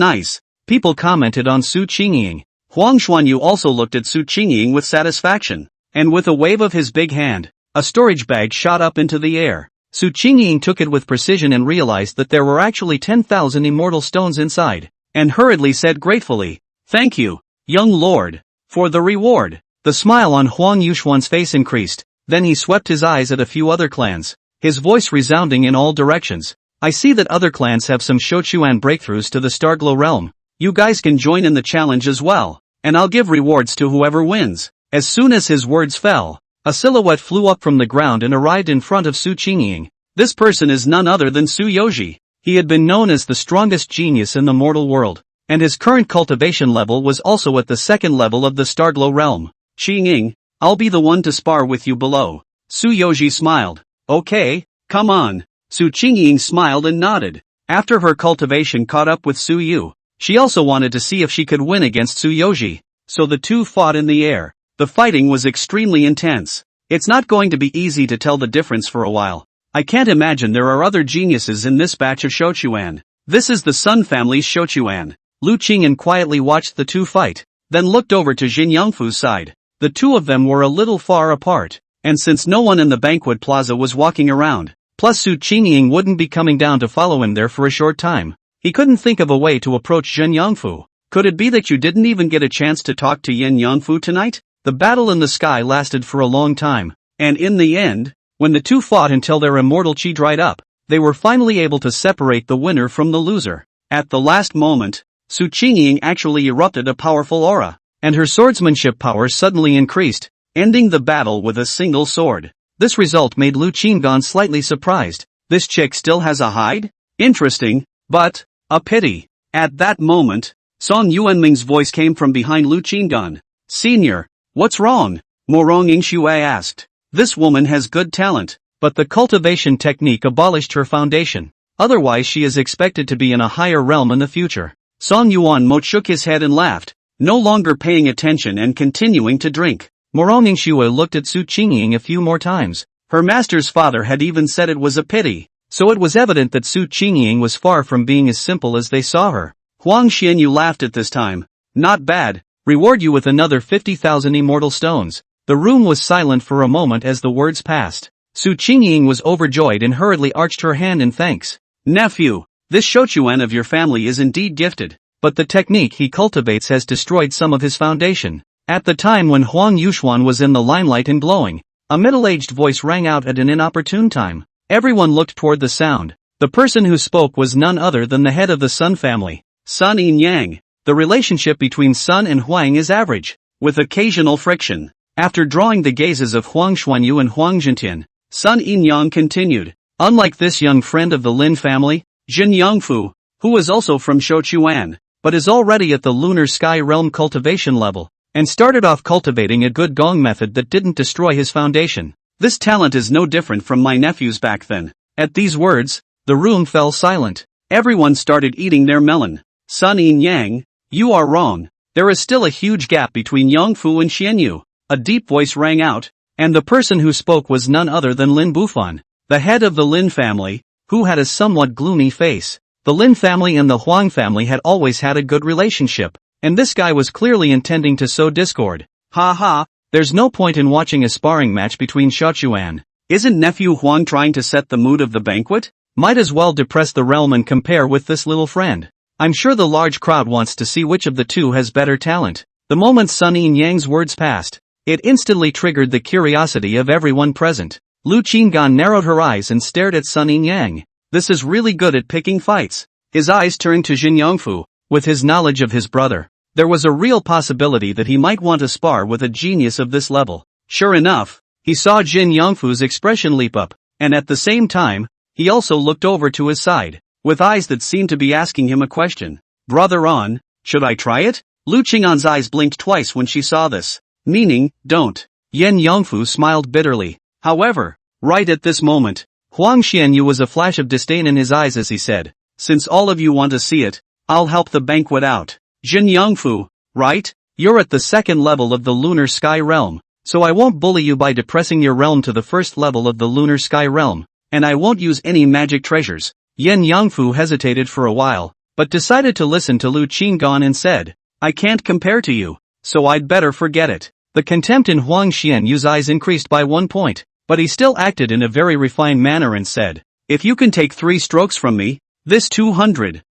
People commented on Su Qingying. Huang Xuanyu also looked at Su Qingying with satisfaction, and with a wave of his big hand, a storage bag shot up into the air. Su Qingying took it with precision and realized that there were actually 10,000 immortal stones inside, and hurriedly said gratefully, "Thank you, young lord, for the reward." The smile on Huang Yuxuan's face increased, then he swept his eyes at a few other clans, his voice resounding in all directions. "I see that other clans have some Shouquan breakthroughs to the Starglow realm. You guys can join in the challenge as well, and I'll give rewards to whoever wins." As soon as his words fell, a silhouette flew up from the ground and arrived in front of Su Qingying. This person is none other than Su Yoji. He had been known as the strongest genius in the mortal world, and his current cultivation level was also at the second level of the Starglow realm. "Qingying, I'll be the one to spar with you below." Su Yoji smiled. "Okay, come on." Su Qingying smiled and nodded. After her cultivation caught up with Su Yu, she also wanted to see if she could win against Su Yoji, so the two fought in the air. The fighting was extremely intense. It's not going to be easy to tell the difference for a while. I can't imagine there are other geniuses in this batch of Shouquan. This is the Sun family's Shouquan. Lu Qingying quietly watched the two fight, then looked over to Jin Yangfu's side. The two of them were a little far apart, and since no one in the banquet plaza was walking around, plus Su Qingying wouldn't be coming down to follow him there for a short time, he couldn't think of a way to approach Jin Yangfu. "Could it be that you didn't even get a chance to talk to Yin Yangfu tonight?" The battle in the sky lasted for a long time, and in the end, when the two fought until their immortal chi dried up, they were finally able to separate the winner from the loser. At the last moment, Su Qingying actually erupted a powerful aura, and her swordsmanship power suddenly increased, ending the battle with a single sword. This result made Lu Qingan slightly surprised. This chick still has a hide? Interesting, but a pity. At that moment, Song Yuanming's voice came from behind Lu Qingan. "Senior, what's wrong?" Morong Yingxue asked. "This woman has good talent, but the cultivation technique abolished her foundation. Otherwise she is expected to be in a higher realm in the future." Song Yuanmo shook his head and laughed, no longer paying attention and continuing to drink. Morong Yingxue looked at Su Qingying a few more times. Her master's father had even said it was a pity, so it was evident that Su Qingying was far from being as simple as they saw her. Huang Xianyu laughed at this time. "Not bad, reward you with another 50,000 immortal stones." The room was silent for a moment as the words passed. Su Qingying was overjoyed and hurriedly arched her hand in thanks. "Nephew, this Shouquan of your family is indeed gifted, but the technique he cultivates has destroyed some of his foundation." At the time when Huang Yuxuan was in the limelight and glowing, a middle-aged voice rang out at an inopportune time. Everyone looked toward the sound. The person who spoke was none other than the head of the Sun family, Sun Yin Yang. The relationship between Sun and Huang is average, with occasional friction. After drawing the gazes of Huang Xuanyu and Huang Jintian, Sun Yin Yang continued. "Unlike this young friend of the Lin family, Jin Yangfu, who is also from Shouquan, but is already at the lunar sky realm cultivation level, and started off cultivating a good gong method that didn't destroy his foundation. This talent is no different from my nephew's back then." At these words, the room fell silent. Everyone started eating their melon. "Sun Yin Yang, you are wrong. There is still a huge gap between Yangfu and Xianyu." A deep voice rang out, and the person who spoke was none other than Lin Bufan, the head of the Lin family, who had a somewhat gloomy face. The Lin family and the Huang family had always had a good relationship, and this guy was clearly intending to sow discord. "Ha ha, there's no point in watching a sparring match between Shouquan. Isn't nephew Huang trying to set the mood of the banquet? Might as well depress the realm and compare with this little friend. I'm sure the large crowd wants to see which of the two has better talent. The moment Sun Yin Yang's words passed, it instantly triggered the curiosity of everyone present. Lu Qinggan narrowed her eyes and stared at Sun Yin Yang. This is really good at picking fights. His eyes turned to Jin Yongfu. With his knowledge of his brother, there was a real possibility that he might want to spar with a genius of this level. Sure enough, he saw Jin Yongfu's expression leap up, and at the same time, he also looked over to his side, with eyes that seemed to be asking him a question. Brother On, should I try it? Lu Qing'an's eyes blinked twice when she saw this, meaning, don't. Yen Yongfu smiled bitterly. However, right at this moment, Huang Xianyu was a flash of disdain in his eyes as he said, since all of you want to see it, I'll help the banquet out. Jin Yongfu, right? You're at the second level of the lunar sky realm, so I won't bully you by depressing your realm to the first level of the lunar sky realm. And I won't use any magic treasures. Yen Yongfu hesitated for a while, but decided to listen to Lu Qinggan and said, I can't compare to you, so I'd better forget it. The contempt in Huang Xianyu's eyes increased by 1 point, but he still acted in a very refined manner and said, if you can take 3 strokes from me, this 200,000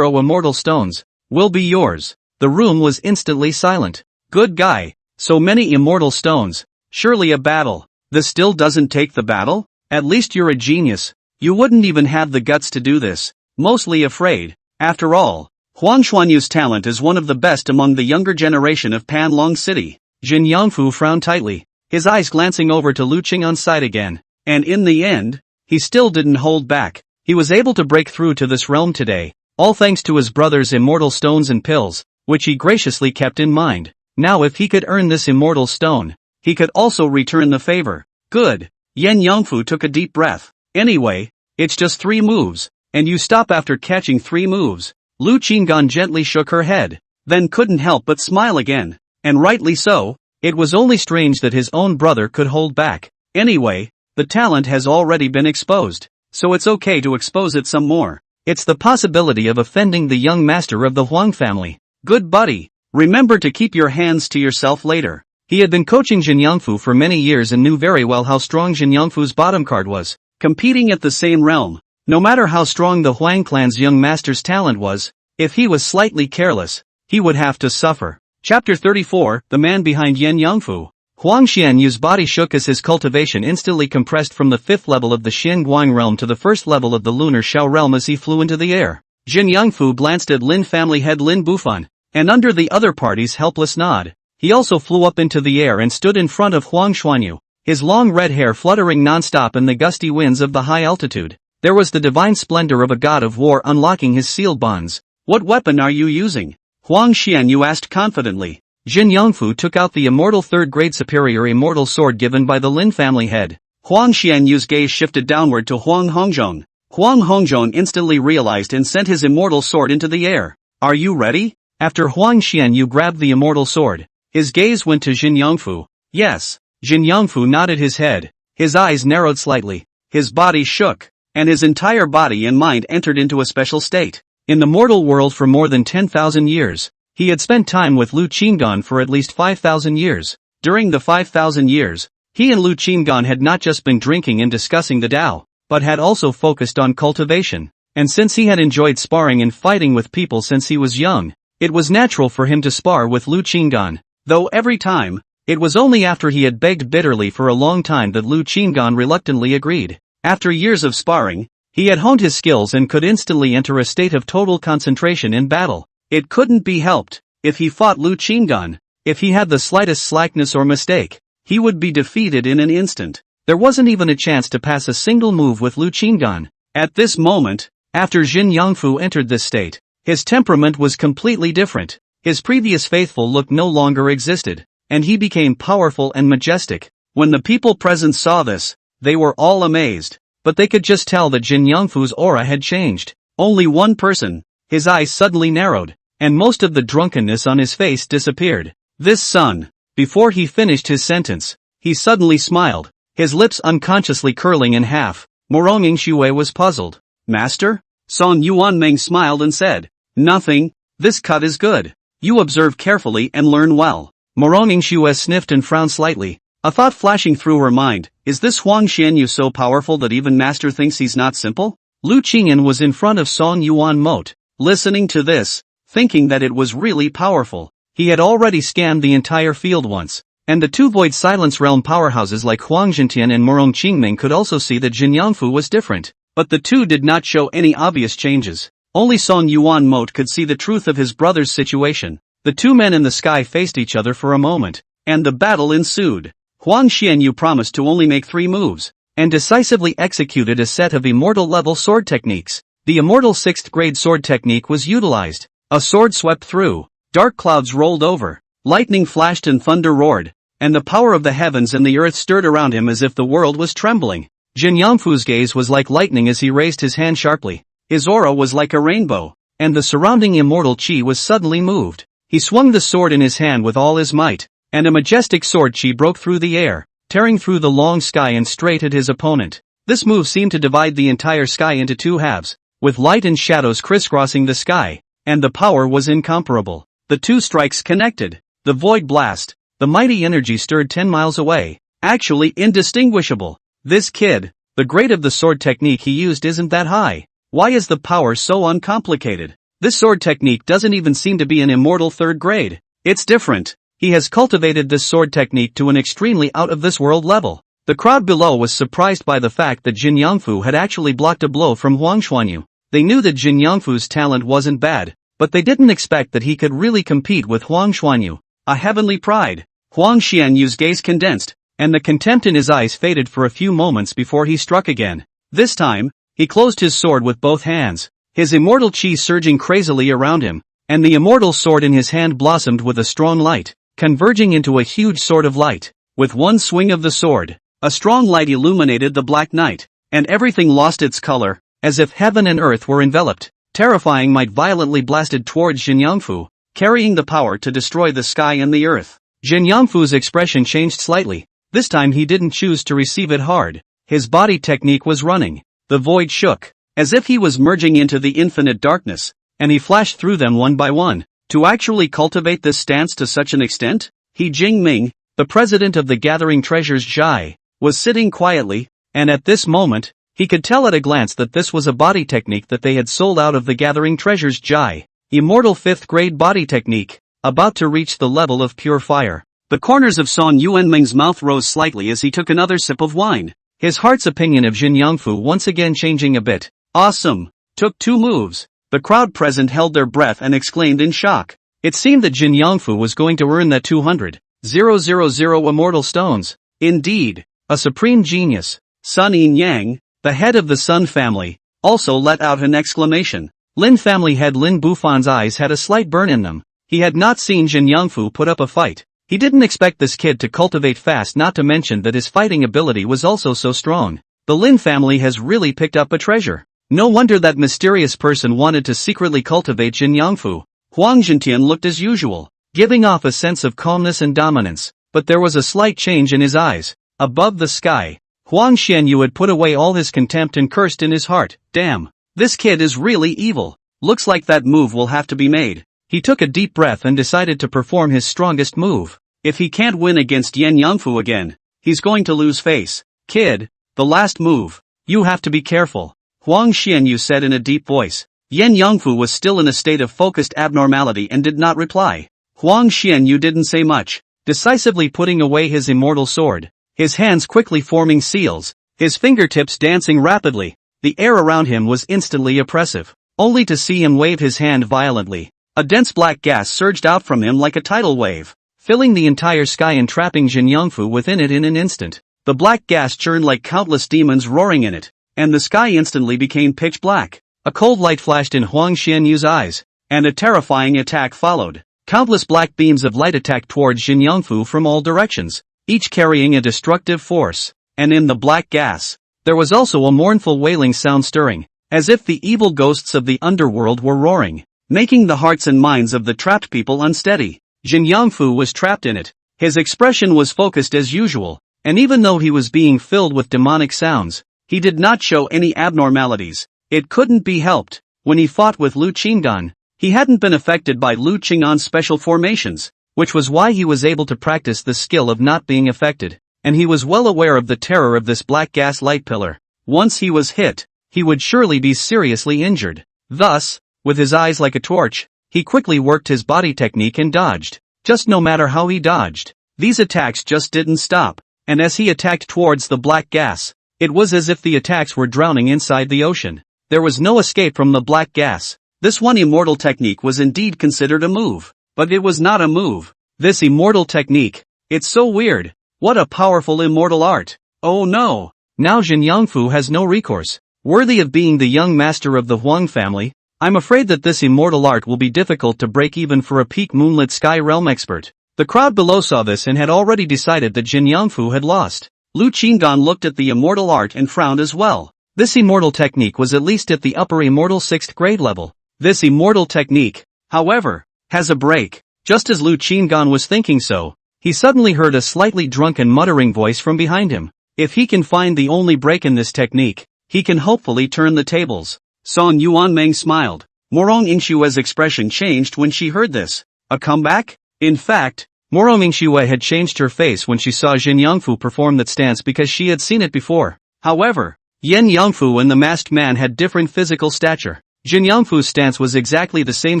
immortal stones will be yours. The room was instantly silent. Good guy, so many immortal stones, surely a battle. This still doesn't take the battle? At least you're a genius. You wouldn't even have the guts to do this. Mostly afraid. After all, Huang Xuanyu's talent is one of the best among the younger generation of Panlong City. Jin Yongfu frowned tightly, his eyes glancing over to Lu Qing'an's side again. And in the end, he still didn't hold back. He was able to break through to this realm today, all thanks to his brother's immortal stones and pills, which he graciously kept in mind. Now if he could earn this immortal stone, he could also return the favor. Good. Yen Yongfu took a deep breath. Anyway, it's just 3 moves, and you stop after catching 3 moves. Lu Qinggan gently shook her head, then couldn't help but smile again. And rightly so, it was only strange that his own brother could hold back. Anyway, the talent has already been exposed, so it's okay to expose it some more. It's the possibility of offending the young master of the Huang family. Good buddy, remember to keep your hands to yourself later. He had been coaching Jin Yongfu for many years and knew very well how strong Jin Yongfu's bottom card was. Competing at the same realm, no matter how strong the Huang clan's young master's talent was, if he was slightly careless, he would have to suffer. Chapter 34, The Man Behind Yen Yongfu. Huang Xianyu's body shook as his cultivation instantly compressed from the 5th level of the Xinguang realm to the 1st level of the lunar Shao realm as he flew into the air. Jin Yongfu glanced at Lin family head Lin Bufan, and under the other party's helpless nod, he also flew up into the air and stood in front of Huang Xuanyu, his long red hair fluttering non-stop in the gusty winds of the high altitude. There was the divine splendor of a god of war unlocking his sealed bonds. What weapon are you using? Huang Xianyu asked confidently. Jin Yongfu took out the immortal 3rd grade superior immortal sword given by the Lin family head. Huang Xianyu's gaze shifted downward to Huang Hongzhong. Huang Hongzhong instantly realized and sent his immortal sword into the air. Are you ready? After Huang Xianyu grabbed the immortal sword, his gaze went to Jin Yongfu. Yes. Jin Yongfu nodded his head. His eyes narrowed slightly. His body shook, and his entire body and mind entered into a special state. In the mortal world for more than 10,000 years, he had spent time with Lu Qinggan for at least 5,000 years. During the 5,000 years, he and Lu Qinggan had not just been drinking and discussing the Tao, but had also focused on cultivation. And since he had enjoyed sparring and fighting with people since he was young, it was natural for him to spar with Lu Qinggan. Though every time, it was only after he had begged bitterly for a long time that Lu Qinggan reluctantly agreed. After years of sparring, he had honed his skills and could instantly enter a state of total concentration in battle. It couldn't be helped. If he fought Lu Qinggan, if he had the slightest slackness or mistake, he would be defeated in an instant. There wasn't even a chance to pass a single move with Lu Qinggan. At this moment, after Jin Yongfu entered this state, his temperament was completely different. His previous faithful look no longer existed, and he became powerful and majestic. When the people present saw this, they were all amazed, but they could just tell that Jin Yongfu's aura had changed. Only one person, his eyes suddenly narrowed, and most of the drunkenness on his face disappeared. This son. Before he finished his sentence, he suddenly smiled, his lips unconsciously curling in half. Moronging Xue was puzzled. Master? Song Yuanmeng smiled and said, nothing, this cut is good. You observe carefully and learn well. Moronging Xue sniffed and frowned slightly, A thought flashing through her mind, is this Huang Xianyu so powerful that even Master thinks he's not simple? Lu Qingyan was in front of Song Yuan Moat, listening to this, thinking that it was really powerful. He had already scanned the entire field once, and the two Void Silence Realm powerhouses like Huang Zhentian and Murong Qingming could also see that Jin Yangfu was different, but the two did not show any obvious changes. Only Song Yuan Moat could see the truth of his brother's situation. The two men in the sky faced each other for a moment, and the battle ensued. Huang Xianyu promised to only make 3 moves, and decisively executed a set of immortal-level sword techniques. The immortal 6th grade sword technique was utilized. A sword swept through, dark clouds rolled over, lightning flashed and thunder roared, and the power of the heavens and the earth stirred around him as if the world was trembling. Jin Yangfu's gaze was like lightning as he raised his hand sharply. His aura was like a rainbow, and the surrounding immortal chi was suddenly moved. He swung the sword in his hand with all his might, and a majestic sword chi broke through the air, tearing through the long sky and straight at his opponent. This move seemed to divide the entire sky into 2 halves, with light and shadows crisscrossing the sky, and the power was incomparable. The 2 strikes connected. The void blast, the mighty energy stirred 10 miles away, actually indistinguishable. This kid, the grade of the sword technique he used isn't that high. Why is the power so uncomplicated? This sword technique doesn't even seem to be an immortal 3rd grade. It's different. He has cultivated this sword technique to an extremely out-of-this-world level. The crowd below was surprised by the fact that Jin Yangfu had actually blocked a blow from Huang Xuanyu. They knew that Jin Yangfu's talent wasn't bad, but they didn't expect that he could really compete with Huang Xuanyu. A heavenly pride. Huang Xianyu's gaze condensed, and the contempt in his eyes faded for a few moments before he struck again. This time, he closed his sword with both hands, his immortal chi surging crazily around him, and the immortal sword in his hand blossomed with a strong light, converging into a huge sword of light. With one swing of the sword, a strong light illuminated the black night, and everything lost its color, as if heaven and earth were enveloped. Terrifying might violently blasted towards Jin Yangfu, carrying the power to destroy the sky and the earth. Jin Yangfu's expression changed slightly. This time he didn't choose to receive it hard. His body technique was running. The void shook, as if he was merging into the infinite darkness, and he flashed through them one by one. To actually cultivate this stance to such an extent, He Jingming, the president of the Gathering Treasures Zhai, was sitting quietly, and at this moment, he could tell at a glance that this was a body technique that they had sold out of the Gathering Treasures Zhai. Immortal 5th grade body technique, about to reach the level of pure fire. The corners of Song Yuanming's mouth rose slightly as he took another sip of wine. His heart's opinion of Jin Yangfu once again changing a bit. Awesome! Took 2 moves. The crowd present held their breath and exclaimed in shock. It seemed that Jin Yangfu was going to earn that 200,000 immortal stones. Indeed, a supreme genius. Sun Yin Yang, the head of the Sun family, also let out an exclamation. Lin family head Lin Bufan's eyes had a slight burn in them. He had not seen Jin Yangfu put up a fight. He didn't expect this kid to cultivate fast, not to mention that his fighting ability was also so strong. The Lin family has really picked up a treasure. No wonder that mysterious person wanted to secretly cultivate Jin Yangfu. Huang Zhentian looked as usual, giving off a sense of calmness and dominance, but there was a slight change in his eyes. Above the sky, Huang Xianyu had put away all his contempt and cursed in his heart. Damn, this kid is really evil. Looks like that move will have to be made. He took a deep breath and decided to perform his strongest move. If he can't win against Yen Yangfu again, he's going to lose face. Kid, the last move. You have to be careful, Huang Xianyu said in a deep voice. Yen Yangfu was still in a state of focused abnormality and did not reply. Huang Xianyu didn't say much, decisively putting away his immortal sword, his hands quickly forming seals, his fingertips dancing rapidly. The air around him was instantly oppressive, only to see him wave his hand violently. A dense black gas surged out from him like a tidal wave, filling the entire sky and trapping Jin Yangfu within it in an instant. The black gas churned like countless demons roaring in it, and the sky instantly became pitch black. A cold light flashed in Huang Xianyu's eyes, and a terrifying attack followed. Countless black beams of light attacked towards Jin Yangfu from all directions, each carrying a destructive force. And in the black gas, there was also a mournful wailing sound stirring, as if the evil ghosts of the underworld were roaring, making the hearts and minds of the trapped people unsteady. Jin Yangfu was trapped in it. His expression was focused as usual, and even though he was being filled with demonic sounds, he did not show any abnormalities. It couldn't be helped. When he fought with Lu Qingdan, he hadn't been affected by Lu Qing'an's special formations, which was why he was able to practice the skill of not being affected. and he was well aware of the terror of this black gas light pillar. Once he was hit, he would surely be seriously injured. Thus, with his eyes like a torch, he quickly worked his body technique and dodged. Just no matter how he dodged, these attacks just didn't stop, and as he attacked towards the black gas, it was as if the attacks were drowning inside the ocean. There was no escape from the black gas. This one immortal technique was indeed considered a move, but it was not a move. This immortal technique, it's so weird. What a powerful immortal art. Oh no! Now Jin Yangfu has no recourse. Worthy of being the young master of the Huang family, I'm afraid that this immortal art will be difficult to break even for a peak moonlit sky realm expert. The crowd below saw this and had already decided that Jin Yangfu had lost. Lu Qinggan looked at the immortal art and frowned as well. This immortal technique was at least at the upper immortal 6th grade level. This immortal technique, however, has a break. Just as Lu Qinggan was thinking so, he suddenly heard a slightly drunken muttering voice from behind him. If he can find the only break in this technique, he can hopefully turn the tables. Song Yuanmeng smiled. Morong Yingshue's expression changed when she heard this. A comeback? In fact, Morong Yingxue had changed her face when she saw Jin Yangfu perform that stance because she had seen it before. However, Yen Yangfu and the masked man had different physical stature. Jin Yangfu's stance was exactly the same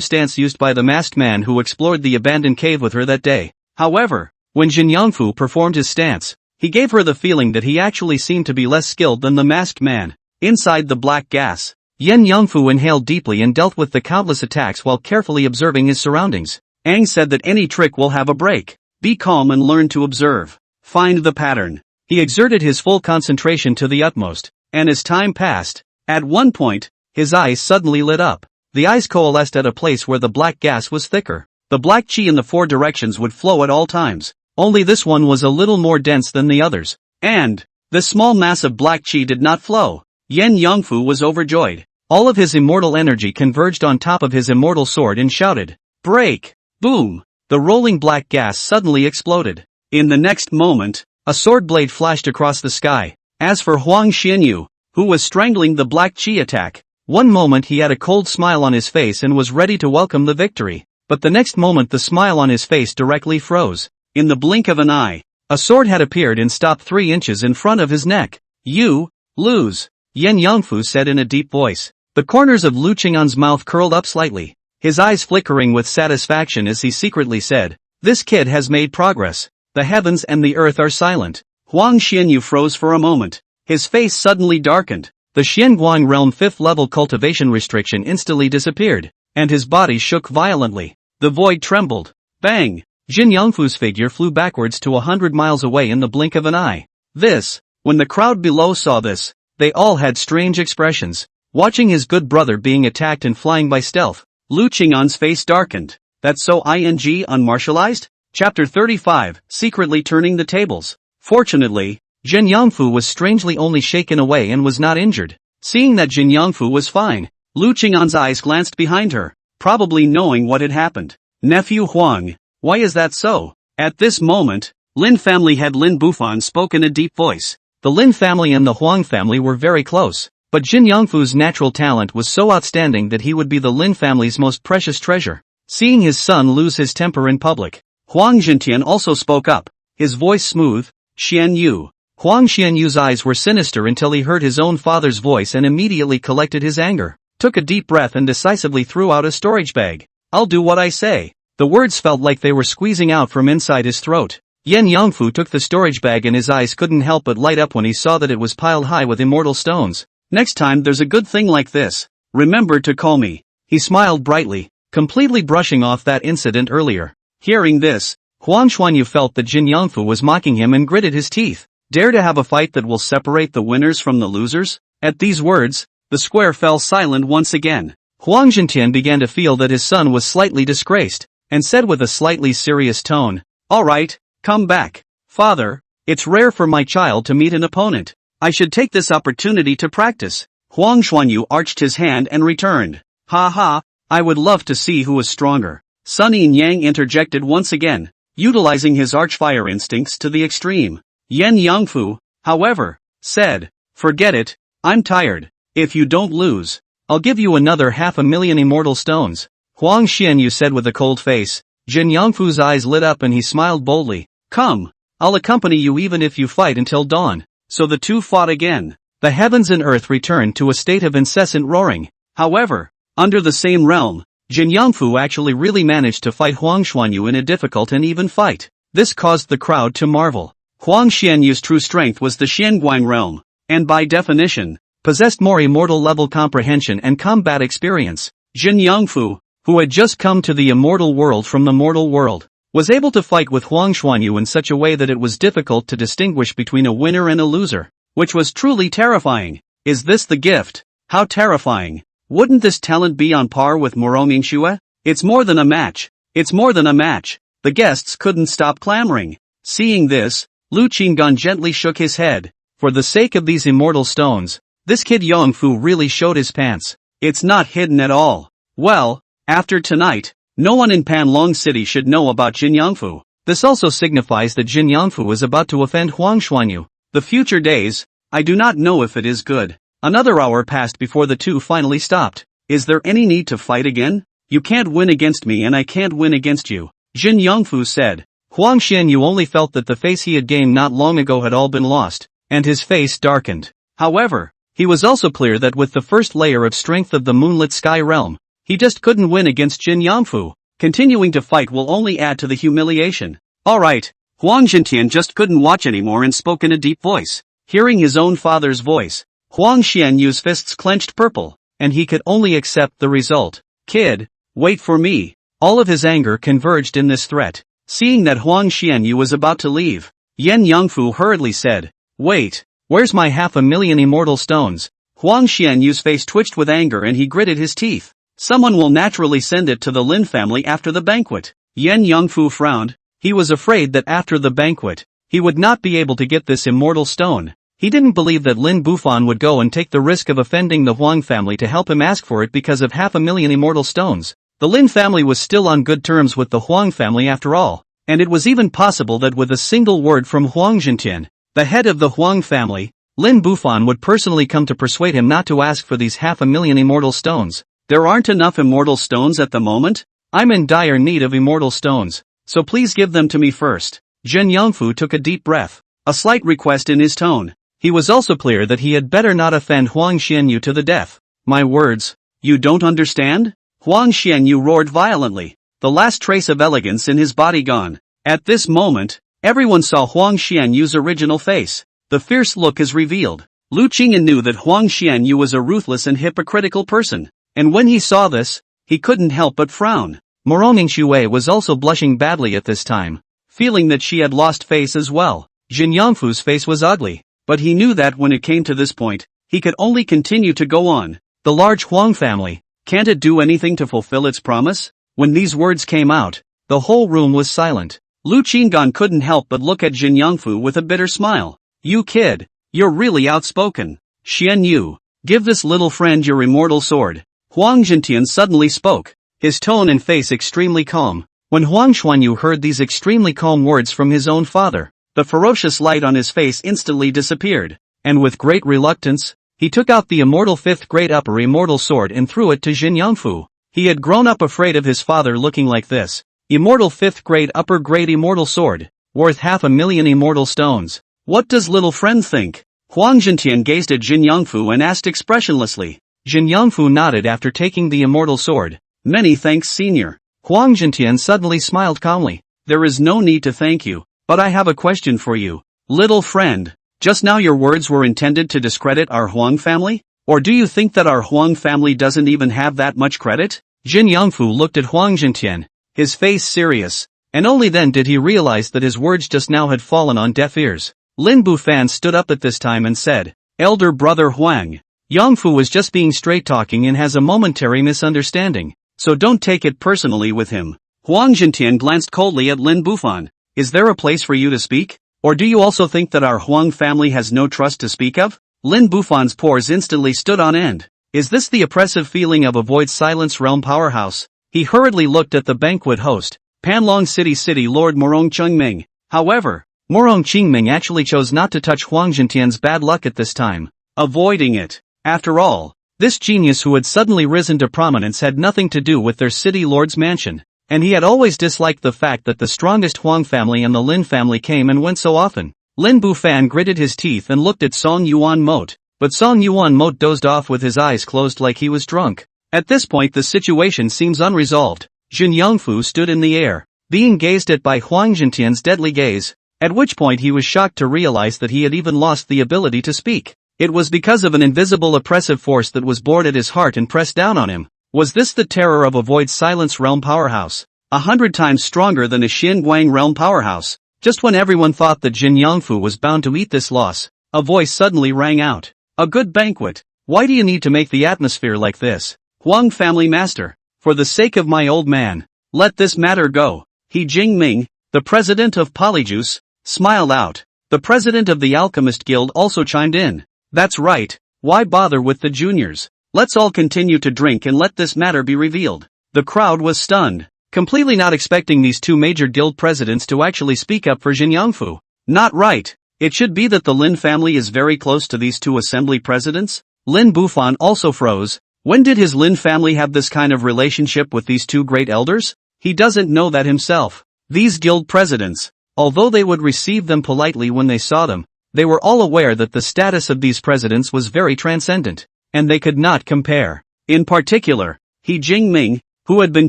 stance used by the masked man who explored the abandoned cave with her that day. However, when Jin Yangfu performed his stance, he gave her the feeling that he actually seemed to be less skilled than the masked man. Inside the black gas, Yen Yangfu inhaled deeply and dealt with the countless attacks while carefully observing his surroundings. Aang said that any trick will have a break. Be calm and learn to observe. Find the pattern. He exerted his full concentration to the utmost, and as time passed, at one point, his eyes suddenly lit up. The eyes coalesced at a place where the black gas was thicker. The black chi in the 4 directions would flow at all times. Only this one was a little more dense than the others. And this small mass of black chi did not flow. Yen Yangfu was overjoyed. All of his immortal energy converged on top of his immortal sword and shouted, "Break!" Boom! The rolling black gas suddenly exploded. In the next moment, a sword blade flashed across the sky. As for Huang Xianyu, who was strangling the black chi attack, one moment he had a cold smile on his face and was ready to welcome the victory. But the next moment the smile on his face directly froze. In the blink of an eye, a sword had appeared and stopped 3 inches in front of his neck. "You lose," Yen Yangfu said in a deep voice. The corners of Lu Qing'an's mouth curled up slightly, his eyes flickering with satisfaction as he secretly said, "This kid has made progress. The heavens and the earth are silent." Huang Xianyu froze for a moment. His face suddenly darkened. The Xianguang realm 5th level cultivation restriction instantly disappeared, and his body shook violently. The void trembled. Bang! Jin Yangfu's figure flew backwards to 100 miles away in the blink of an eye. When the crowd below saw this, they all had strange expressions. Watching his good brother being attacked and flying by stealth, Lu Qing'an's face darkened. That's so unmartialized? Chapter 35, Secretly Turning the Tables. Fortunately, Jin Yangfu was strangely only shaken away and was not injured. Seeing that Jin Yangfu was fine, Lu Qing'an's eyes glanced behind her, probably knowing what had happened. "Nephew Huang, why is that so?" At this moment, Lin family head Lin Bufan spoke in a deep voice. The Lin family and the Huang family were very close. But Jin Yangfu's natural talent was so outstanding that he would be the Lin family's most precious treasure. Seeing his son lose his temper in public, Huang Zhentian also spoke up, his voice smooth, "Xian Yu." Huang Xianyu's eyes were sinister until he heard his own father's voice and immediately collected his anger, took a deep breath and decisively threw out a storage bag. "I'll do what I say." The words felt like they were squeezing out from inside his throat. Yen Yangfu took the storage bag and his eyes couldn't help but light up when he saw that it was piled high with immortal stones. "Next time there's a good thing like this, remember to call me." He smiled brightly, completely brushing off that incident earlier. Hearing this, Huang Xuanyu felt that Jin Yangfu was mocking him and gritted his teeth. Dare to have a fight that will separate the winners from the losers? At these words, the square fell silent once again. Huang Zhentian began to feel that his son was slightly disgraced, and said with a slightly serious tone, "All right, come back. Father, it's rare for my child to meet an opponent. I should take this opportunity to practice." Huang Xuanyu arched his hand and returned. "Ha ha, I would love to see who is stronger." Sun Yin Yang interjected once again, utilizing his archfire instincts to the extreme. Yen Yangfu, however, said, "Forget it, I'm tired. If you don't lose, I'll give you another 500,000 immortal stones." Huang Xianyu said with a cold face. Jin Yangfu's eyes lit up and he smiled boldly. "Come, I'll accompany you even if you fight until dawn. So the two fought again. The heavens and earth returned to a state of incessant roaring. However, under the same realm, Jin Yongfu actually really managed to fight Huang Xuanyu in a difficult and even fight. This caused the crowd to marvel. Huang Xianyu's true strength was the Xianguang realm, and by definition, possessed more immortal level comprehension and combat experience. Jin Yongfu, who had just come to the immortal world from the mortal world, was able to fight with Huang Xuanyu in such a way that it was difficult to distinguish between a winner and a loser, which was truly terrifying. Is this the gift? How terrifying. Wouldn't this talent be on par with Moroming Shue? It's more than a match. It's more than a match. The guests couldn't stop clamoring. Seeing this, Lu Qinggan gently shook his head. For the sake of these immortal stones, this kid Yongfu really showed his pants. It's not hidden at all. Well, after tonight, no one in Panlong City should know about Jin Yongfu. This also signifies that Jin Yongfu is about to offend Huang Xuanyu. The future days, I do not know if it is good. Another hour passed before the two finally stopped. Is there any need to fight again? You can't win against me and I can't win against you, Jin Yongfu said. Huang Xuanyu only felt that the face he had gained not long ago had all been lost, and his face darkened. However, he was also clear that with the first layer of strength of the moonlit sky realm, he just couldn't win against Jin Yongfu. Continuing to fight will only add to the humiliation. Alright, Huang Zhentian just couldn't watch anymore and spoke in a deep voice. Hearing his own father's voice, Huang Xianyu's fists clenched purple, and he could only accept the result. Kid, wait for me. All of his anger converged in this threat. Seeing that Huang Xianyu was about to leave, Yen Yongfu hurriedly said, "Wait, where's my 500,000 immortal stones?" Huang Xianyu's face twitched with anger and he gritted his teeth. Someone will naturally send it to the Lin family after the banquet. Yen Yongfu frowned. He was afraid that after the banquet, he would not be able to get this immortal stone. He didn't believe that Lin Bufan would go and take the risk of offending the Huang family to help him ask for it because of 500,000 immortal stones. The Lin family was still on good terms with the Huang family after all, and it was even possible that with a single word from Huang Zhentian, the head of the Huang family, Lin Bufan would personally come to persuade him not to ask for these 500,000 immortal stones. There aren't enough immortal stones at the moment? I'm in dire need of immortal stones, so please give them to me first. Jin Yongfu took a deep breath, a slight request in his tone. He was also clear that he had better not offend Huang Xianyu to the death. My words, you don't understand? Huang Xianyu roared violently, the last trace of elegance in his body gone. At this moment, everyone saw Huang Xianyu's original face. The fierce look is revealed. Lu Qingyan knew that Huang Xianyu was a ruthless and hypocritical person, and when he saw this, he couldn't help but frown. Moroming Shue was also blushing badly at this time, feeling that she had lost face as well. Jin Yongfu's face was ugly, but he knew that when it came to this point, he could only continue to go on. The large Huang family, can't it do anything to fulfill its promise? When these words came out, the whole room was silent. Lu Qinggan couldn't help but look at Jin Yongfu with a bitter smile. You kid, you're really outspoken. Xian Yu, give this little friend your immortal sword. Huang Zhentian suddenly spoke, his tone and face extremely calm. When Huang Xuanyu heard these extremely calm words from his own father, the ferocious light on his face instantly disappeared, and with great reluctance, he took out the immortal 5th grade upper immortal sword and threw it to Jin Yongfu. He had grown up afraid of his father looking like this. Immortal 5th grade upper grade immortal sword, worth 500,000 immortal stones. What does little friend think? Huang Zhentian gazed at Jin Yongfu and asked expressionlessly. Jin Yongfu nodded after taking the immortal sword. Many thanks, senior. Huang Zhentian suddenly smiled calmly. There is no need to thank you. But I have a question for you. Little friend, just now your words were intended to discredit our Huang family? Or do you think that our Huang family doesn't even have that much credit? Jin Yongfu looked at Huang Zhentian, his face serious, and only then did he realize that his words just now had fallen on deaf ears. Lin Bufan stood up at this time and said, Elder brother Huang, Yongfu was just being straight-talking and has a momentary misunderstanding, so don't take it personally with him. Huang Zhentian glanced coldly at Lin Bufan. Is there a place for you to speak? Or do you also think that our Huang family has no trust to speak of? Lin Bufan's pores instantly stood on end. Is this the oppressive feeling of a void silence realm powerhouse? He hurriedly looked at the banquet host, Panlong City Lord Morong Chengming. However, Morong Qingming actually chose not to touch Huang Zhentian's bad luck at this time, avoiding it. After all, this genius who had suddenly risen to prominence had nothing to do with their city lord's mansion. and he had always disliked the fact that the strongest Huang family and the Lin family came and went so often. Lin Bufan gritted his teeth and looked at Song Yuan Moat, but Song Yuan Moat dozed off with his eyes closed like he was drunk. At this point the situation seems unresolved. Jin Yongfu stood in the air, being gazed at by Huang Jintian's deadly gaze, at which point he was shocked to realize that he had even lost the ability to speak. It was because of an invisible oppressive force that was bored at his heart and pressed down on him. Was this the terror of a Void Silence Realm powerhouse? 100 times stronger than a Xin Guang Realm powerhouse. Just when everyone thought that Jin Yongfu was bound to eat this loss, a voice suddenly rang out. A good banquet. Why do you need to make the atmosphere like this? Huang family master. For the sake of my old man, let this matter go. He Jingming, the president of Polyjuice, smiled out. The president of the Alchemist Guild also chimed in. That's right, why bother with the juniors? Let's all continue to drink and let this matter be revealed. The crowd was stunned, completely not expecting these two major guild presidents to actually speak up for Jin Yongfu. Not right. It should be that the Lin family is very close to these two assembly presidents? Lin Bufan also froze. When did his Lin family have this kind of relationship with these two great elders? He doesn't know that himself. These guild presidents, although they would receive them politely when they saw them, they were all aware that the status of these presidents was very transcendent, and they could not compare. In particular, He Jingming, who had been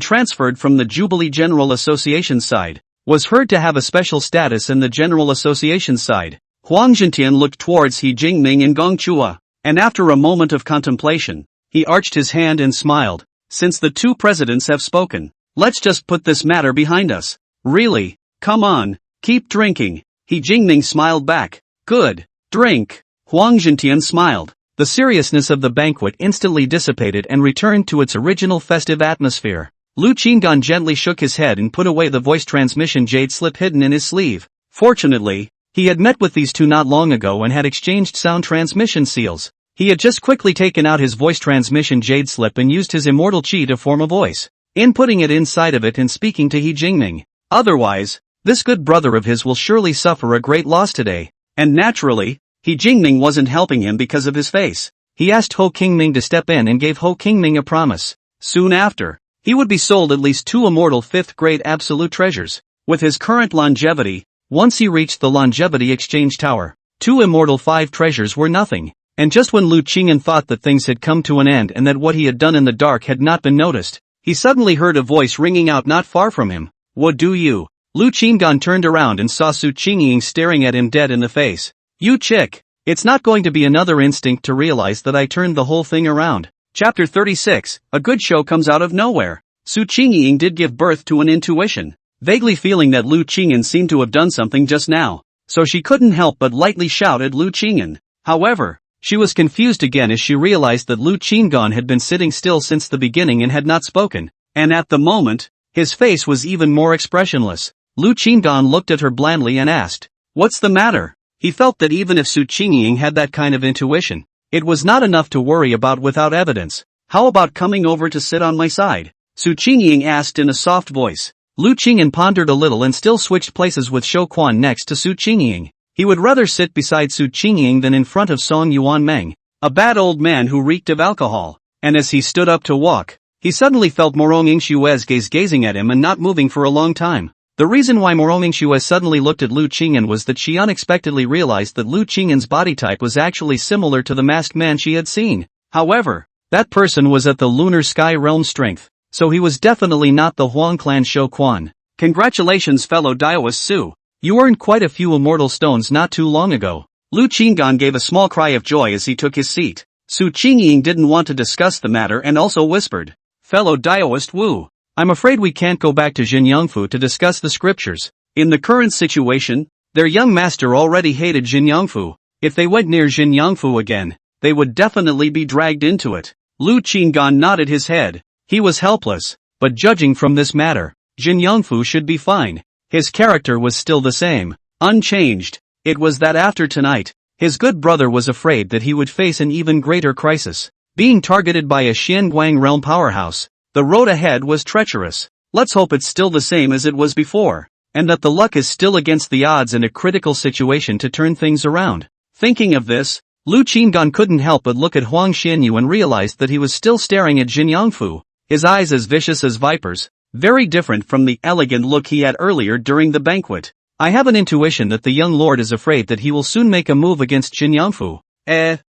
transferred from the Jubilee General Association side, was heard to have a special status in the General Association side. Huang Jintian looked towards He Jingming and Gongchua, and after a moment of contemplation, he arched his hand and smiled. Since the two presidents have spoken, let's just put this matter behind us. Really? Come on, keep drinking. He Jingming smiled back. Good. Drink. Huang Jintian smiled. The seriousness of the banquet instantly dissipated and returned to its original festive atmosphere. Lu Qinggan gently shook his head and put away the voice transmission jade slip hidden in his sleeve. Fortunately, he had met with these two not long ago and had exchanged sound transmission seals. He had just quickly taken out his voice transmission jade slip and used his immortal chi to form a voice, inputting it inside of it and speaking to He Jingming. Otherwise, this good brother of his will surely suffer a great loss today. And naturally, He Jingming wasn't helping him because of his face. He asked Ho Qingming to step in and gave Ho Qingming a promise. Soon after, he would be sold at least 2 immortal 5th grade absolute treasures. With his current longevity, once he reached the longevity exchange tower, 2 immortal 5 treasures were nothing. And just when Lu Qingyan thought that things had come to an end and that what he had done in the dark had not been noticed, he suddenly heard a voice ringing out not far from him. What do you? Lu Qinggan turned around and saw Su Qingying staring at him dead in the face. You chick! It's not going to be another instinct to realize that I turned the whole thing around. Chapter 36, a good show comes out of nowhere. Su Qingying did give birth to an intuition, vaguely feeling that Lu Qingyan seemed to have done something just now, so she couldn't help but lightly shout at Lu Qingyan. However, she was confused again as she realized that Lu Qinggan had been sitting still since the beginning and had not spoken, and at the moment, his face was even more expressionless. Lu Qinggan looked at her blandly and asked, "What's the matter?" He felt that even if Su Qingying had that kind of intuition, it was not enough to worry about without evidence. How about coming over to sit on my side? Su Qingying asked in a soft voice. Lu Qingyan pondered a little and still switched places with Shouquan next to Su Qingying. He would rather sit beside Su Qingying than in front of Song Yuan Meng, a bad old man who reeked of alcohol. And as he stood up to walk, he suddenly felt Morong Ingshue's gaze gazing at him and not moving for a long time. The reason why Morong Ingshue suddenly looked at Lu Qingyan was that she unexpectedly realized that Lu Qingyan's body type was actually similar to the masked man she had seen. However, that person was at the lunar sky realm strength, so he was definitely not the Huang clan Shouquan. Congratulations fellow Daoist Su. You earned quite a few immortal stones not too long ago. Lu Qinggan gave a small cry of joy as he took his seat. Su Qingying didn't want to discuss the matter and also whispered, "Fellow Daoist Wu, I'm afraid we can't go back to Jin Yongfu to discuss the scriptures. In the current situation, their young master already hated Jin Yongfu. If they went near Jin Yongfu again, they would definitely be dragged into it." Lu Qinggan nodded his head. He was helpless, but judging from this matter, Jin Yongfu should be fine. His character was still the same, unchanged. It was that after tonight, his good brother was afraid that he would face an even greater crisis. Being targeted by a Xianguang realm powerhouse, the road ahead was treacherous. Let's hope it's still the same as it was before, and that the luck is still against the odds in a critical situation to turn things around. Thinking of this, Lu Qinggan couldn't help but look at Huang Xianyu and realized that he was still staring at Jin Yongfu, his eyes as vicious as vipers. very different from the elegant look he had earlier during the banquet. I have an intuition that the young lord is afraid that he will soon make a move against Jin Yangfu.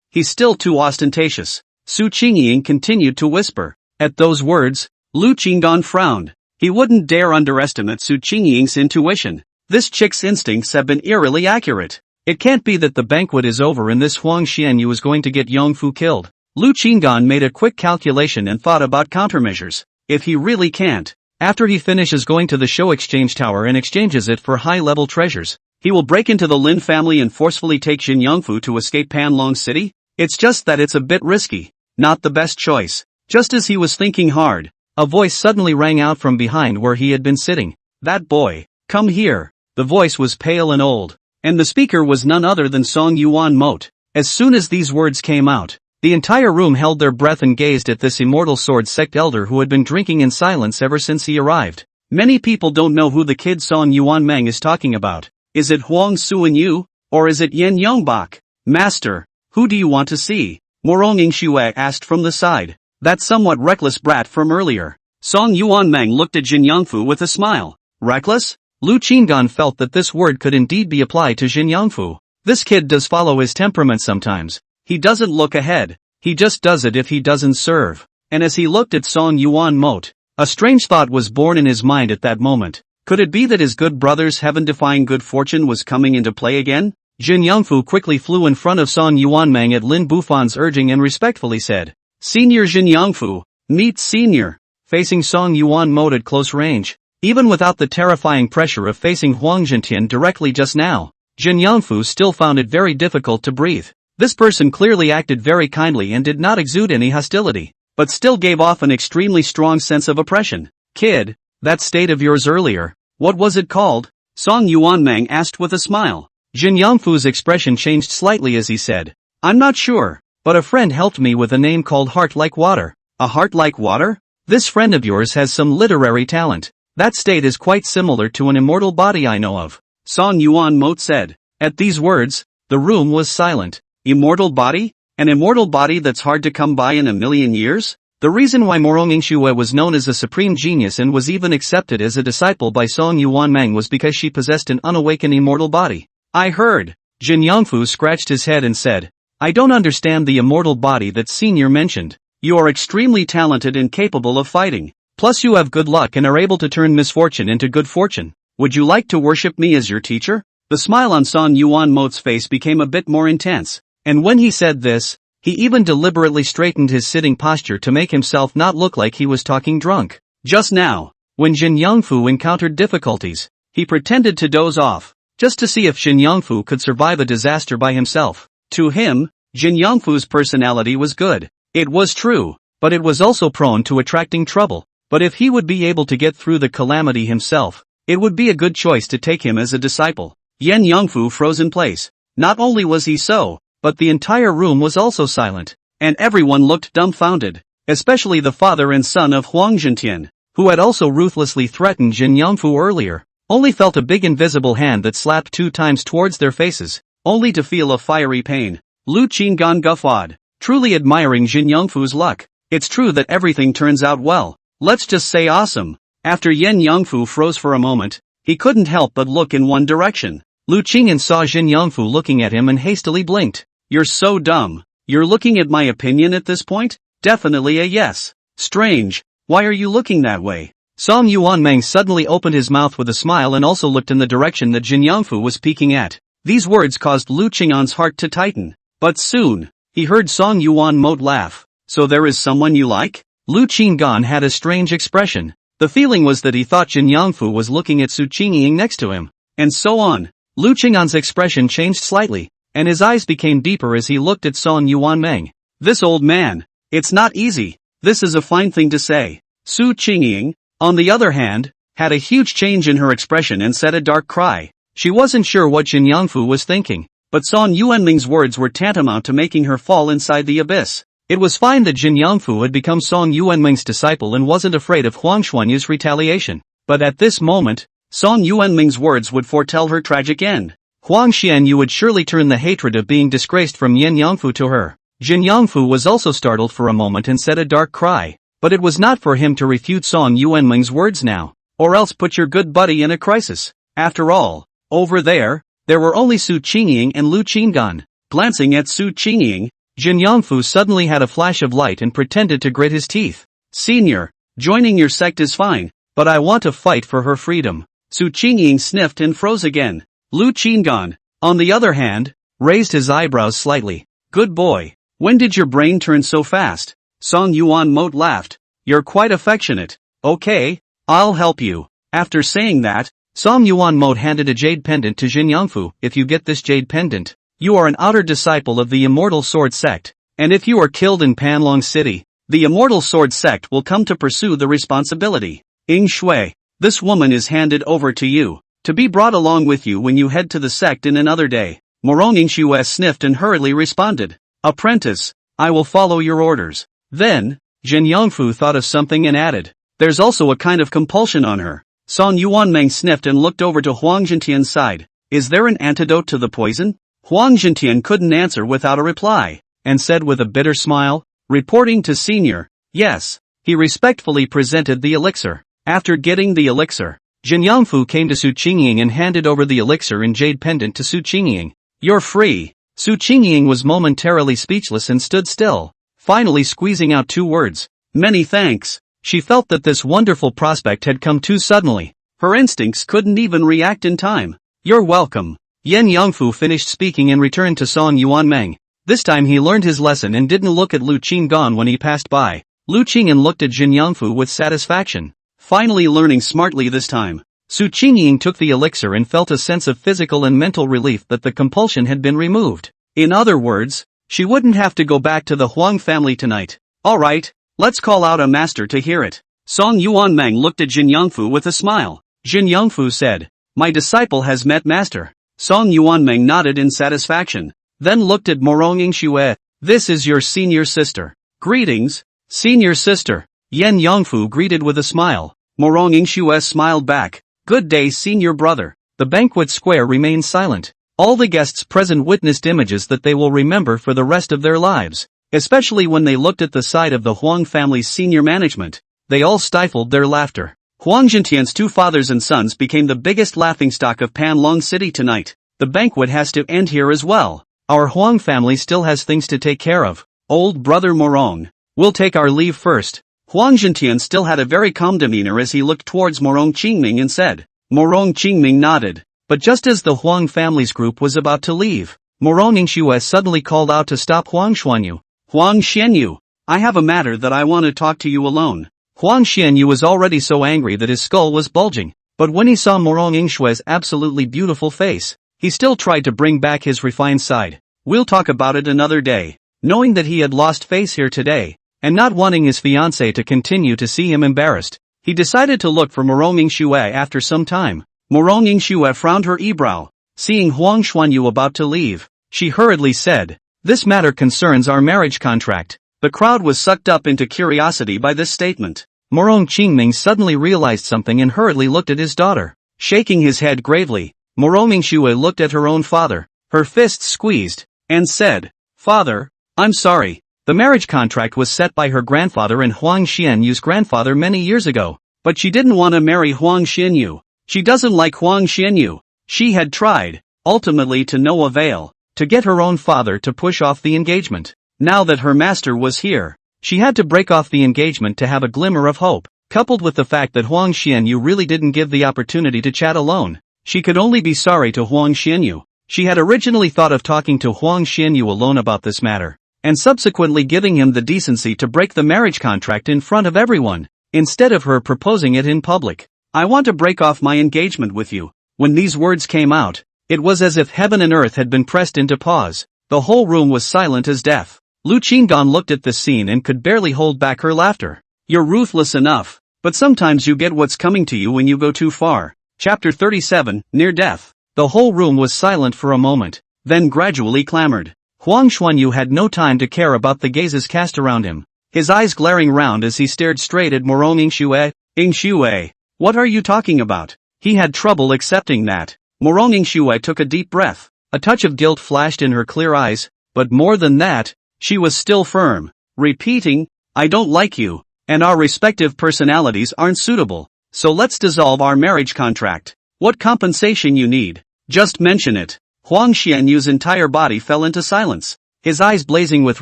He's still too ostentatious, Su Qingying continued to whisper. At those words, Lu Qinggan frowned. He wouldn't dare underestimate Su Qingying's intuition. This chick's instincts have been eerily accurate. It can't be that the banquet is over and this Huang Xianyu is going to get Yongfu killed. Lu Qinggan made a quick calculation and thought about countermeasures. If he really can't, after he finishes going to the show exchange tower and exchanges it for high-level treasures, he will break into the Lin family and forcefully take Jin Yongfu to escape Panlong City? It's just that it's a bit risky. Not the best choice. Just as he was thinking hard, a voice suddenly rang out from behind where he had been sitting. That boy, come here. The voice was pale and old, and the speaker was none other than Song Yuan Moat. As soon as these words came out, the entire room held their breath and gazed at this immortal sword sect elder who had been drinking in silence ever since he arrived. Many people don't know who the kid Song Yuan Meng is talking about. Is it Huang Suanyu? Or is it Yen Yongbak? Master, who do you want to see? Moronging Shue asked from the side. That somewhat reckless brat from earlier. Song Yuan Meng looked at Jin Yongfu with a smile. Reckless? Lu Qinggan felt that this word could indeed be applied to Jin Yongfu. This kid does follow his temperament sometimes. He doesn't look ahead. He just does it if he doesn't serve. And as he looked at Song Yuan Moat, a strange thought was born in his mind at that moment. Could it be that his good brother's heaven-defying good fortune was coming into play again? Jin Yongfu quickly flew in front of Song Yuanmeng at Lin Bufan's urging and respectfully said, Senior Jin Yongfu, meet Senior. Facing Song Yuan Moat at close range, even without the terrifying pressure of facing Huang Jintian directly just now, Jin Yongfu still found it very difficult to breathe. This person clearly acted very kindly and did not exude any hostility, but still gave off an extremely strong sense of oppression. Kid, that state of yours earlier, what was it called? Song Yuanmeng asked with a smile. Jin Yongfu's expression changed slightly as he said, I'm not sure, but a friend helped me with a name called Heart Like Water. A heart like water? This friend of yours has some literary talent. That state is quite similar to an immortal body I know of, Song Yuan Moat said. At these words, the room was silent. Immortal body? An immortal body that's hard to come by in a million years? The reason why Moronging Shue was known as a supreme genius and was even accepted as a disciple by Song Yuanmeng was because she possessed an unawakened immortal body. I heard. Jin Yongfu scratched his head and said, I don't understand the immortal body that Senior mentioned. You are extremely talented and capable of fighting. Plus you have good luck and are able to turn misfortune into good fortune. Would you like to worship me as your teacher? The smile on Song Yuan Moat's face became a bit more intense. And when he said this, he even deliberately straightened his sitting posture to make himself not look like he was talking drunk. Just now, when Jin Yongfu encountered difficulties, he pretended to doze off, just to see if Jin Yongfu could survive a disaster by himself. To him, Jin Yongfu's personality was good. It was true, but it was also prone to attracting trouble. But if he would be able to get through the calamity himself, it would be a good choice to take him as a disciple. Yen Yongfu froze in place. Not only was he so, but the entire room was also silent, and everyone looked dumbfounded, especially the father and son of Huang Jintian, who had also ruthlessly threatened Jin Yongfu earlier, only felt a big invisible hand that slapped 2 times towards their faces, only to feel a fiery pain. Lu Qinggan guffawed, truly admiring Jin Yongfu's luck. It's true that everything turns out well. Let's just say awesome. After Yen Yongfu froze for a moment, he couldn't help but look in one direction. Lu Qingyan saw Jin Yongfu looking at him and hastily blinked. You're so dumb. You're looking at my opinion at this point? Definitely a yes. Strange. Why are you looking that way? Song Yuanmeng suddenly opened his mouth with a smile and also looked in the direction that Jin Yongfu was peeking at. These words caused Lu Qingyan's heart to tighten. But soon, he heard Song Yuan Moat laugh. So there is someone you like? Lu Qinggan had a strange expression. The feeling was that he thought Jin Yongfu was looking at Su Qingying next to him. And so on. Lu Qinggan's expression changed slightly, and his eyes became deeper as he looked at Song Yuanmeng. This old man. It's not easy. This is a fine thing to say. Su Qingying, on the other hand, had a huge change in her expression and said a dark cry. She wasn't sure what Jin Yongfu was thinking, but Song Yuanming's words were tantamount to making her fall inside the abyss. It was fine that Jin Yongfu had become Song Yuanming's disciple and wasn't afraid of Huang Xuanyu's retaliation. But at this moment, Song Yuanming's words would foretell her tragic end. Huang Xianyu would surely turn the hatred of being disgraced from Yen Yongfu to her. Jin Yongfu was also startled for a moment and said a dark cry. But it was not for him to refute Song Yuanming's words now, or else put your good buddy in a crisis. After all, over there were only Su Qingying and Lu Qingan. Glancing at Su Qingying, Jin Yongfu suddenly had a flash of light and pretended to grit his teeth. Senior, joining your sect is fine, but I want to fight for her freedom. Su Qingying sniffed and froze again. Lu Qingan, on the other hand, raised his eyebrows slightly. Good boy. When did your brain turn so fast? Song Yuan Mote laughed. You're quite affectionate. Okay, I'll help you. After saying that, Song Yuan Mote handed a jade pendant to Jin Yongfu. If you get this jade pendant, you are an outer disciple of the Immortal Sword sect, and if you are killed in Panlong City, the Immortal Sword sect will come to pursue the responsibility. Ying Shui, this woman is handed over to you, to be brought along with you when you head to the sect in another day. Morong Ying Shui sniffed and hurriedly responded. Apprentice, I will follow your orders. Then, Jin Yongfu thought of something and added, there's also a kind of compulsion on her. Song Yuanmeng sniffed and looked over to Huang Jintian's side. Is there an antidote to the poison? Huang Jintian couldn't answer without a reply, and said with a bitter smile, reporting to Senior, yes. He respectfully presented the elixir. After getting the elixir, Jin Yongfu came to Su Qingying and handed over the elixir and jade pendant to Su Qingying. You're free. Su Qingying was momentarily speechless and stood still, finally squeezing out 2 words. Many thanks. She felt that this wonderful prospect had come too suddenly. Her instincts couldn't even react in time. You're welcome. Yen Yongfu finished speaking and returned to Song Yuanmeng. This time he learned his lesson and didn't look at Lu Qingan when he passed by. Lu Qingan looked at Jin Yongfu with satisfaction. Finally learning smartly this time. Su Qingying took the elixir and felt a sense of physical and mental relief that the compulsion had been removed. In other words, she wouldn't have to go back to the Huang family tonight. Alright, let's call out a master to hear it. Song Yuanmeng looked at Jin Yongfu with a smile. Jin Yongfu said, my disciple has met master. Song Yuanmeng nodded in satisfaction, then looked at Morong Ying Shui. This is your senior sister. Greetings, senior sister. Yen Yongfu greeted with a smile. Morong Ying Shui smiled back. Good day, senior brother. The banquet square remained silent. All the guests present witnessed images that they will remember for the rest of their lives, especially when they looked at the side of the Huang family's senior management. They all stifled their laughter. Huang Jintian's 2 fathers and sons became the biggest laughingstock of Panlong City tonight. The banquet has to end here as well. Our Huang family still has things to take care of. Old brother Morong, we'll take our leave first. Huang Jintian still had a very calm demeanor as he looked towards Morong Qingming and said. Morong Qingming nodded. But just as the Huang family's group was about to leave, Morong Yingshu suddenly called out to stop Huang Xuanyu. Huang Xianyu, I have a matter that I want to talk to you alone. Huang Xianyu was already so angry that his skull was bulging, but when he saw Morong Yingshue's absolutely beautiful face, he still tried to bring back his refined side. We'll talk about it another day. Knowing that he had lost face here today, and not wanting his fiancée to continue to see him embarrassed, he decided to look for Morong Yingshu after some time. Morong Yingshu frowned her eyebrow. Seeing Huang Xuanyu about to leave, she hurriedly said, "This matter concerns our marriage contract." The crowd was sucked up into curiosity by this statement. Morong Qingming suddenly realized something and hurriedly looked at his daughter. Shaking his head gravely, Morong Yingshu looked at her own father, her fists squeezed, and said, "Father, I'm sorry. The marriage contract was set by her grandfather and Huang Xianyu's grandfather many years ago, but she didn't want to marry Huang Xianyu. She doesn't like Huang Xianyu. She had tried, ultimately to no avail, to get her own father to push off the engagement. Now that her master was here, she had to break off the engagement to have a glimmer of hope. Coupled with the fact that Huang Xianyu really didn't give the opportunity to chat alone, she could only be sorry to Huang Xianyu. She had originally thought of talking to Huang Xianyu alone about this matter, and subsequently giving him the decency to break the marriage contract in front of everyone, instead of her proposing it in public. "I want to break off my engagement with you." When these words came out, it was as if heaven and earth had been pressed into pause. The whole room was silent as death. Lu Qingan looked at this scene and could barely hold back her laughter. "You're ruthless enough, but sometimes you get what's coming to you when you go too far." Chapter 37, Near Death. The whole room was silent for a moment, then gradually clamored. Huang Xuanyu had no time to care about the gazes cast around him, his eyes glaring round as he stared straight at Morong Yingshu. "Yingshu, what are you talking about?" He had trouble accepting that. Morong Yingshu took a deep breath. A touch of guilt flashed in her clear eyes, but more than that, she was still firm, repeating, "I don't like you." and our respective personalities aren't suitable. So let's dissolve our marriage contract. What compensation you need? Just mention it. Huang Xianyu's entire body fell into silence, his eyes blazing with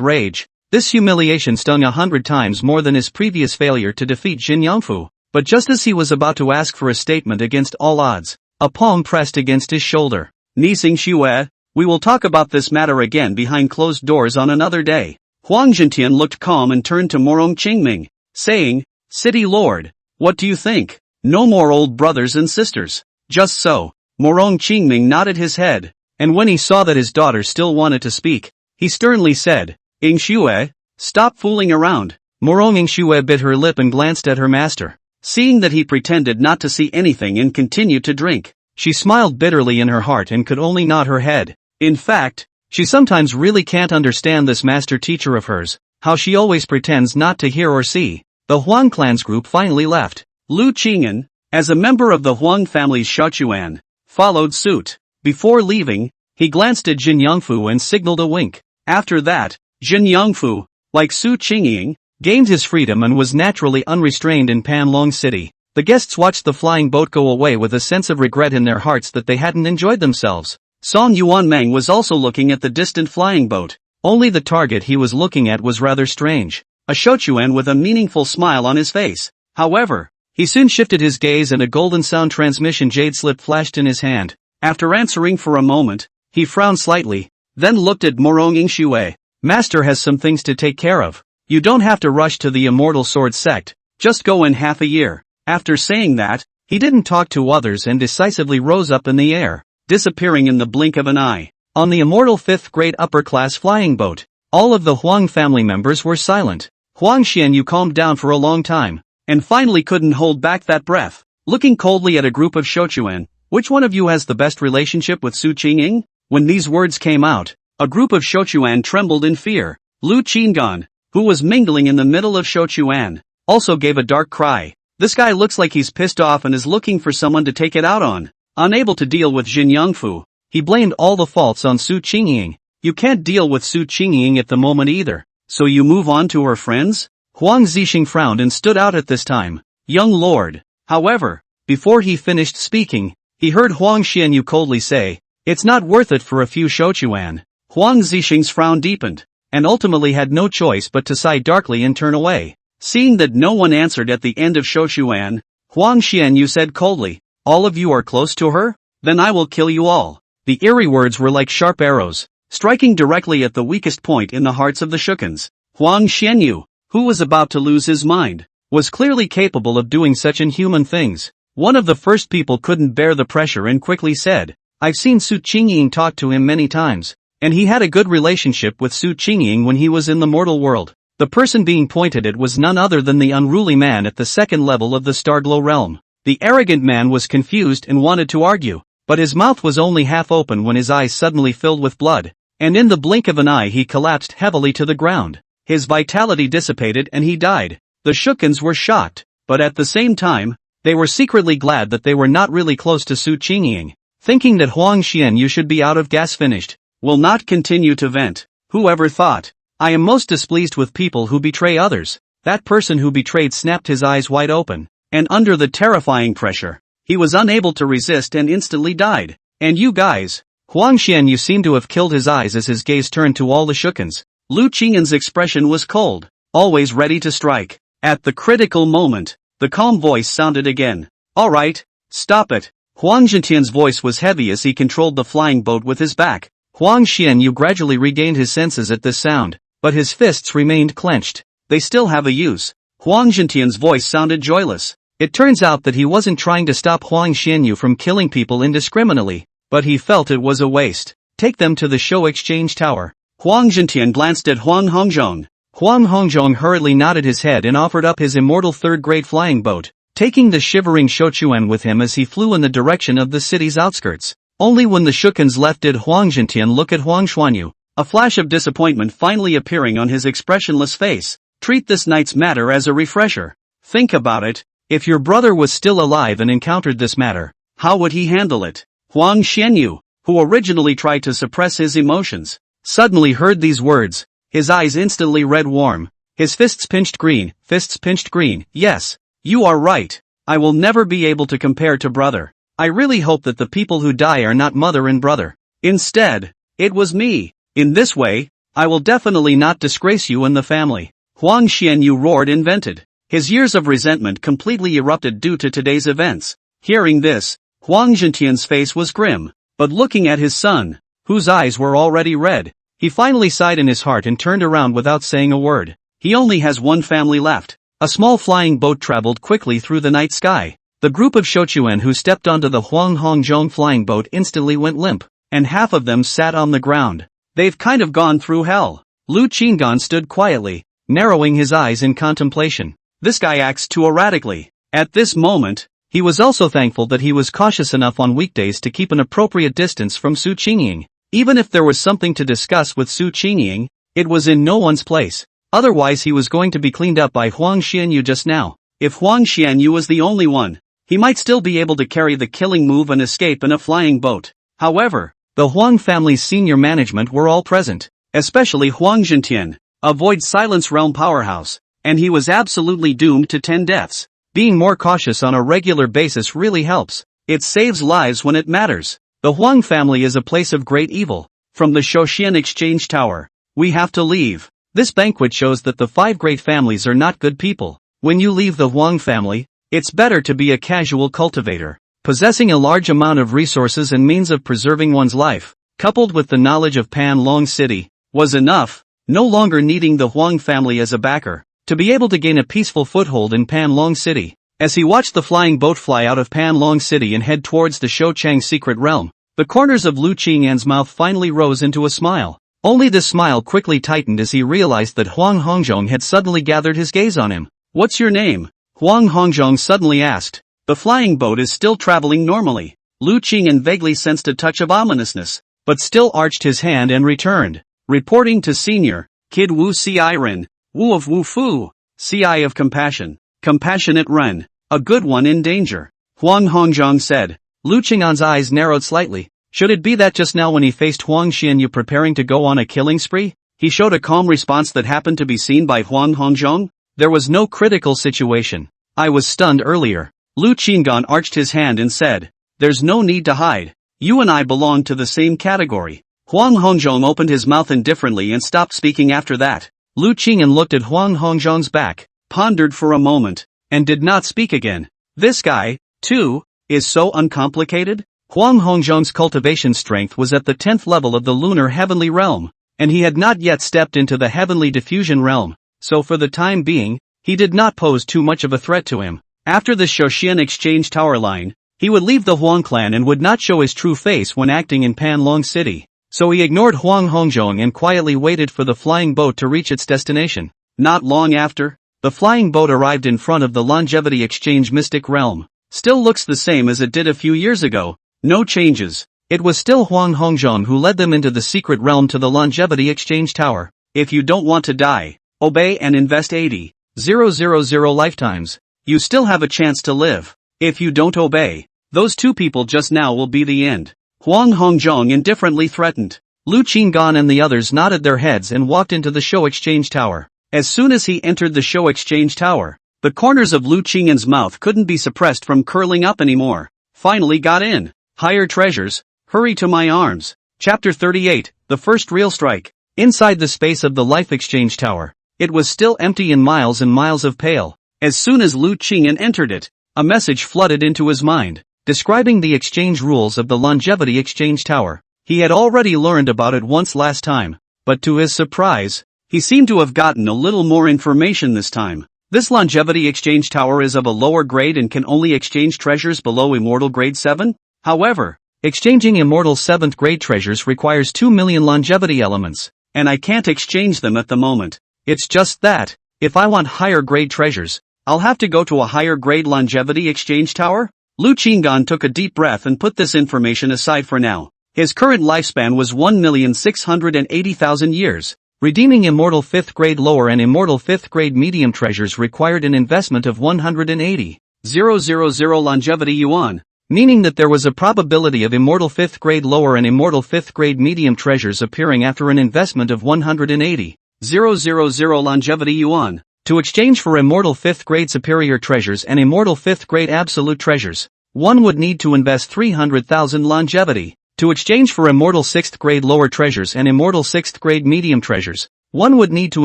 rage. This humiliation stung 100 times more than his previous failure to defeat Jin Yangfu. But just as he was about to ask for a statement against all odds, a palm pressed against his shoulder. Nising Xue, we will talk about this matter again behind closed doors on another day. Huang Zhentian looked calm and turned to Morong Qingming, saying, City Lord, what do you think? No more old brothers and sisters. Just so. Morong Qingming nodded his head, and when he saw that his daughter still wanted to speak, he sternly said, Ing Xue, stop fooling around. Morong Ing Xue bit her lip and glanced at her master. Seeing that he pretended not to see anything and continued to drink, she smiled bitterly in her heart and could only nod her head. In fact, she sometimes really can't understand this master teacher of hers, how she always pretends not to hear or see. The Huang clan's group finally left. Lu Qing'an, as a member of the Huang family's Shouquan, followed suit. Before leaving, he glanced at Jin Yangfu and signaled a wink. After that, Jin Yangfu, like Su Qingying, gained his freedom and was naturally unrestrained in Panlong City. The guests watched the flying boat go away with a sense of regret in their hearts that they hadn't enjoyed themselves. Song Yuanmeng was also looking at the distant flying boat. Only the target he was looking at was rather strange. A Shouquan with a meaningful smile on his face. However, he soon shifted his gaze and a golden sound transmission jade slip flashed in his hand. After answering for a moment, he frowned slightly, then looked at Morong Ing Xue. Master has some things to take care of. You don't have to rush to the Immortal Sword sect, just go in half a year. After saying that, he didn't talk to others and decisively rose up in the air, disappearing in the blink of an eye. On the immortal 5th grade upper-class flying boat, all of the Huang family members were silent. Huang Xianyu calmed down for a long time, and finally couldn't hold back that breath. Looking coldly at a group of Shouquan, which one of you has the best relationship with Su Qingying? When these words came out, a group of Shouquan trembled in fear. Lu Qinggan, who was mingling in the middle of Shouquan, also gave a dark cry. This guy looks like he's pissed off and is looking for someone to take it out on. Unable to deal with Jin Yangfu, he blamed all the faults on Su Qingying. You can't deal with Su Qingying at the moment either, so you move on to her friends? Huang Zixing frowned and stood out at this time. Young lord. However, before he finished speaking, he heard Huang Xianyu coldly say, it's not worth it for a few Shouquan. Huang Zixing's frown deepened, and ultimately had no choice but to sigh darkly and turn away. Seeing that no one answered at the end of Shouquan, Huang Xianyu said coldly, all of you are close to her? Then I will kill you all. The eerie words were like sharp arrows, striking directly at the weakest point in the hearts of the Shouquans. Huang Xianyu, who was about to lose his mind, was clearly capable of doing such inhuman things. One of the first people couldn't bear the pressure and quickly said, I've seen Su Qingying talk to him many times, and he had a good relationship with Su Qingying when he was in the mortal world. The person being pointed at was none other than the unruly man at the second level of the Starglow realm. The arrogant man was confused and wanted to argue, but his mouth was only half open when his eyes suddenly filled with blood, and in the blink of an eye he collapsed heavily to the ground. His vitality dissipated and he died. The Shouquans were shocked, but at the same time, they were secretly glad that they were not really close to Su Qingying. Thinking that Huang Xianyu should be out of gas finished, will not continue to vent. Whoever thought? I am most displeased with people who betray others. That person who betrayed snapped his eyes wide open, and under the terrifying pressure, he was unable to resist and instantly died. And you guys? Huang Xianyu seemed to have killed his eyes as his gaze turned to all the Shouquans. Lu Qing'an's expression was cold, always ready to strike. At the critical moment, the calm voice sounded again. Alright, stop it. Huang Zhentian's voice was heavy as he controlled the flying boat with his back. Huang Xianyu gradually regained his senses at this sound, but his fists remained clenched. They still have a use. Huang Zhentian's voice sounded joyless. It turns out that he wasn't trying to stop Huang Xianyu from killing people indiscriminately, but he felt it was a waste. Take them to the show exchange tower. Huang Zhentian glanced at Huang Hongzhong. Huang Hongzhong hurriedly nodded his head and offered up his immortal third-grade flying boat, taking the shivering Shouquan with him as he flew in the direction of the city's outskirts. Only when the Shouquans left did Huang Zhentian look at Huang Xuanyu, a flash of disappointment finally appearing on his expressionless face. Treat this night's matter as a refresher. Think about it. If your brother was still alive and encountered this matter, how would he handle it? Huang Xianyu, who originally tried to suppress his emotions, suddenly heard these words. His eyes instantly red warm. His fists pinched green, yes. You are right. I will never be able to compare to brother. I really hope that the people who die are not mother and brother. Instead, it was me. In this way, I will definitely not disgrace you and the family. Huang Xianyu roared invented. His years of resentment completely erupted due to today's events. Hearing this, Huang Zhentian's face was grim, but looking at his son, whose eyes were already red, he finally sighed in his heart and turned around without saying a word. He only has one family left. A small flying boat traveled quickly through the night sky. The group of Shouquan who stepped onto the Huang Hongzhong flying boat instantly went limp, and half of them sat on the ground. They've kind of gone through hell. Lu Qinggan stood quietly, narrowing his eyes in contemplation. This guy acts too erratically. At this moment, he was also thankful that he was cautious enough on weekdays to keep an appropriate distance from Su Qingying. Even if there was something to discuss with Su Qingying, it was in no one's place. Otherwise he was going to be cleaned up by Huang Xianyu just now. If Huang Xianyu was the only one, he might still be able to carry the killing move and escape in a flying boat. However, the Huang family's senior management were all present, especially Huang Zhentian, a Void Silence Realm powerhouse, and he was absolutely doomed to 10 deaths. Being more cautious on a regular basis really helps. It saves lives when it matters. The Huang family is a place of great evil. From the Shouquan exchange tower, we have to leave. This banquet shows that the 5 great families are not good people. When you leave the Huang family, it's better to be a casual cultivator. Possessing a large amount of resources and means of preserving one's life, coupled with the knowledge of Pan Long City, was enough, no longer needing the Huang family as a backer, to be able to gain a peaceful foothold in Pan Long City. As he watched the flying boat fly out of Pan Long City and head towards the Shouchang secret realm, the corners of Lu Qingyan's mouth finally rose into a smile. Only this smile quickly tightened as he realized that Huang Hongzhong had suddenly gathered his gaze on him. "What's your name?" Huang Hongzhong suddenly asked. The flying boat is still traveling normally. Lu Qingyan vaguely sensed a touch of ominousness, but still arched his hand and returned. Reporting to Senior, Kid Wu Ci Ren, Wu of Wu Fu, Ci of Compassion, Compassionate Ren, a good one in danger. Huang Hongzhong said. Lu Qingyan's eyes narrowed slightly. Should it be that just now when he faced Huang Xianyu preparing to go on a killing spree, he showed a calm response that happened to be seen by Huang Hongzhong? There was no critical situation. I was stunned earlier. Lu Qinggan arched his hand and said, "There's no need to hide. You and I belong to the same category." Huang Hongzhong opened his mouth indifferently and stopped speaking after that. Lu Qingyan looked at Huang Hongzhong's back, pondered for a moment, and did not speak again. This guy, too, is so uncomplicated? Huang Hongzhong's cultivation strength was at the 10th level of the lunar heavenly realm, and he had not yet stepped into the heavenly diffusion realm, so for the time being, he did not pose too much of a threat to him. After the Shouquan exchange tower line, he would leave the Huang clan and would not show his true face when acting in Pan Long City, so he ignored Huang Hongzhong and quietly waited for the flying boat to reach its destination. Not long after, the flying boat arrived in front of the Longevity Exchange Mystic Realm. Still looks the same as it did a few years ago. No changes. It was still Huang Hongzhong who led them into the secret realm to the Longevity Exchange Tower. If you don't want to die, obey and invest 80,000 lifetimes. You still have a chance to live. If you don't obey, those 2 people just now will be the end. Huang Hongzhong indifferently threatened. Lu Qinggan and the others nodded their heads and walked into the Show Exchange Tower. As soon as he entered the Show Exchange Tower, the corners of Lu Qingyan's mouth couldn't be suppressed from curling up anymore. Finally got in. Higher treasures, hurry to my arms. Chapter 38, The First Real Strike. Inside the space of the Life Exchange Tower, it was still empty and miles of pale. As soon as Lu Qingyan entered it, a message flooded into his mind, describing the exchange rules of the Longevity Exchange Tower. He had already learned about it once last time, but to his surprise, he seemed to have gotten a little more information this time. This Longevity Exchange Tower is of a lower grade and can only exchange treasures below Immortal Grade 7? However, exchanging Immortal 7th grade treasures requires 2 million longevity elements, and I can't exchange them at the moment. It's just that, if I want higher grade treasures, I'll have to go to a higher grade Longevity Exchange Tower? Lu Qinggan took a deep breath and put this information aside for now. His current lifespan was 1,680,000 years. Redeeming Immortal 5th grade lower and Immortal 5th grade medium treasures required an investment of 180,000 longevity yuan, meaning that there was a probability of Immortal 5th grade lower and Immortal 5th grade medium treasures appearing after an investment of 180,000 000 longevity yuan. To exchange for immortal 5th grade superior treasures and immortal 5th grade absolute treasures, one would need to invest 300,000 longevity. To exchange for immortal 6th grade lower treasures and immortal 6th grade medium treasures, one would need to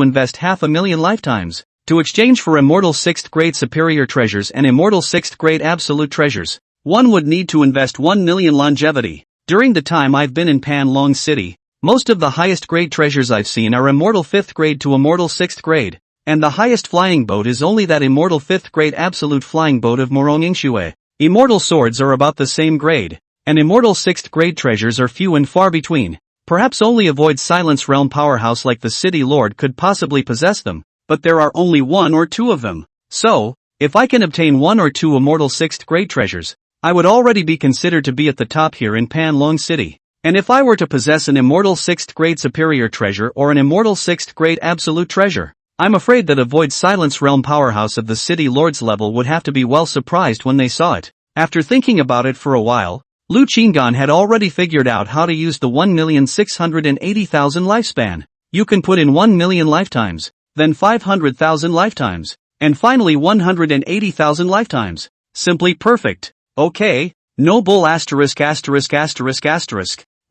invest 500,000 lifetimes. To exchange for immortal 6th grade superior treasures and immortal 6th grade absolute treasures, one would need to invest 1,000,000 longevity. During the time I've been in Pan Long City, most of the highest grade treasures I've seen are immortal 5th grade to immortal 6th grade, and the highest flying boat is only that immortal 5th grade absolute flying boat of Morongingxue. Immortal swords are about the same grade, and immortal 6th grade treasures are few and far between. Perhaps only a Void Silence Realm powerhouse like the City Lord could possibly possess them, but there are only 1 or 2 of them. So, if I can obtain 1 or 2 immortal 6th grade treasures, I would already be considered to be at the top here in Pan Long City. And if I were to possess an immortal 6th grade superior treasure or an immortal 6th grade absolute treasure, I'm afraid that a Void Silence Realm powerhouse of the City Lord's level would have to be well surprised when they saw it. After thinking about it for a while, Lu Qingan had already figured out how to use the 1,680,000 lifespan. You can put in 1,000,000 lifetimes, then 500,000 lifetimes, and finally 180,000 lifetimes. Simply perfect. Okay, no bull asterisk.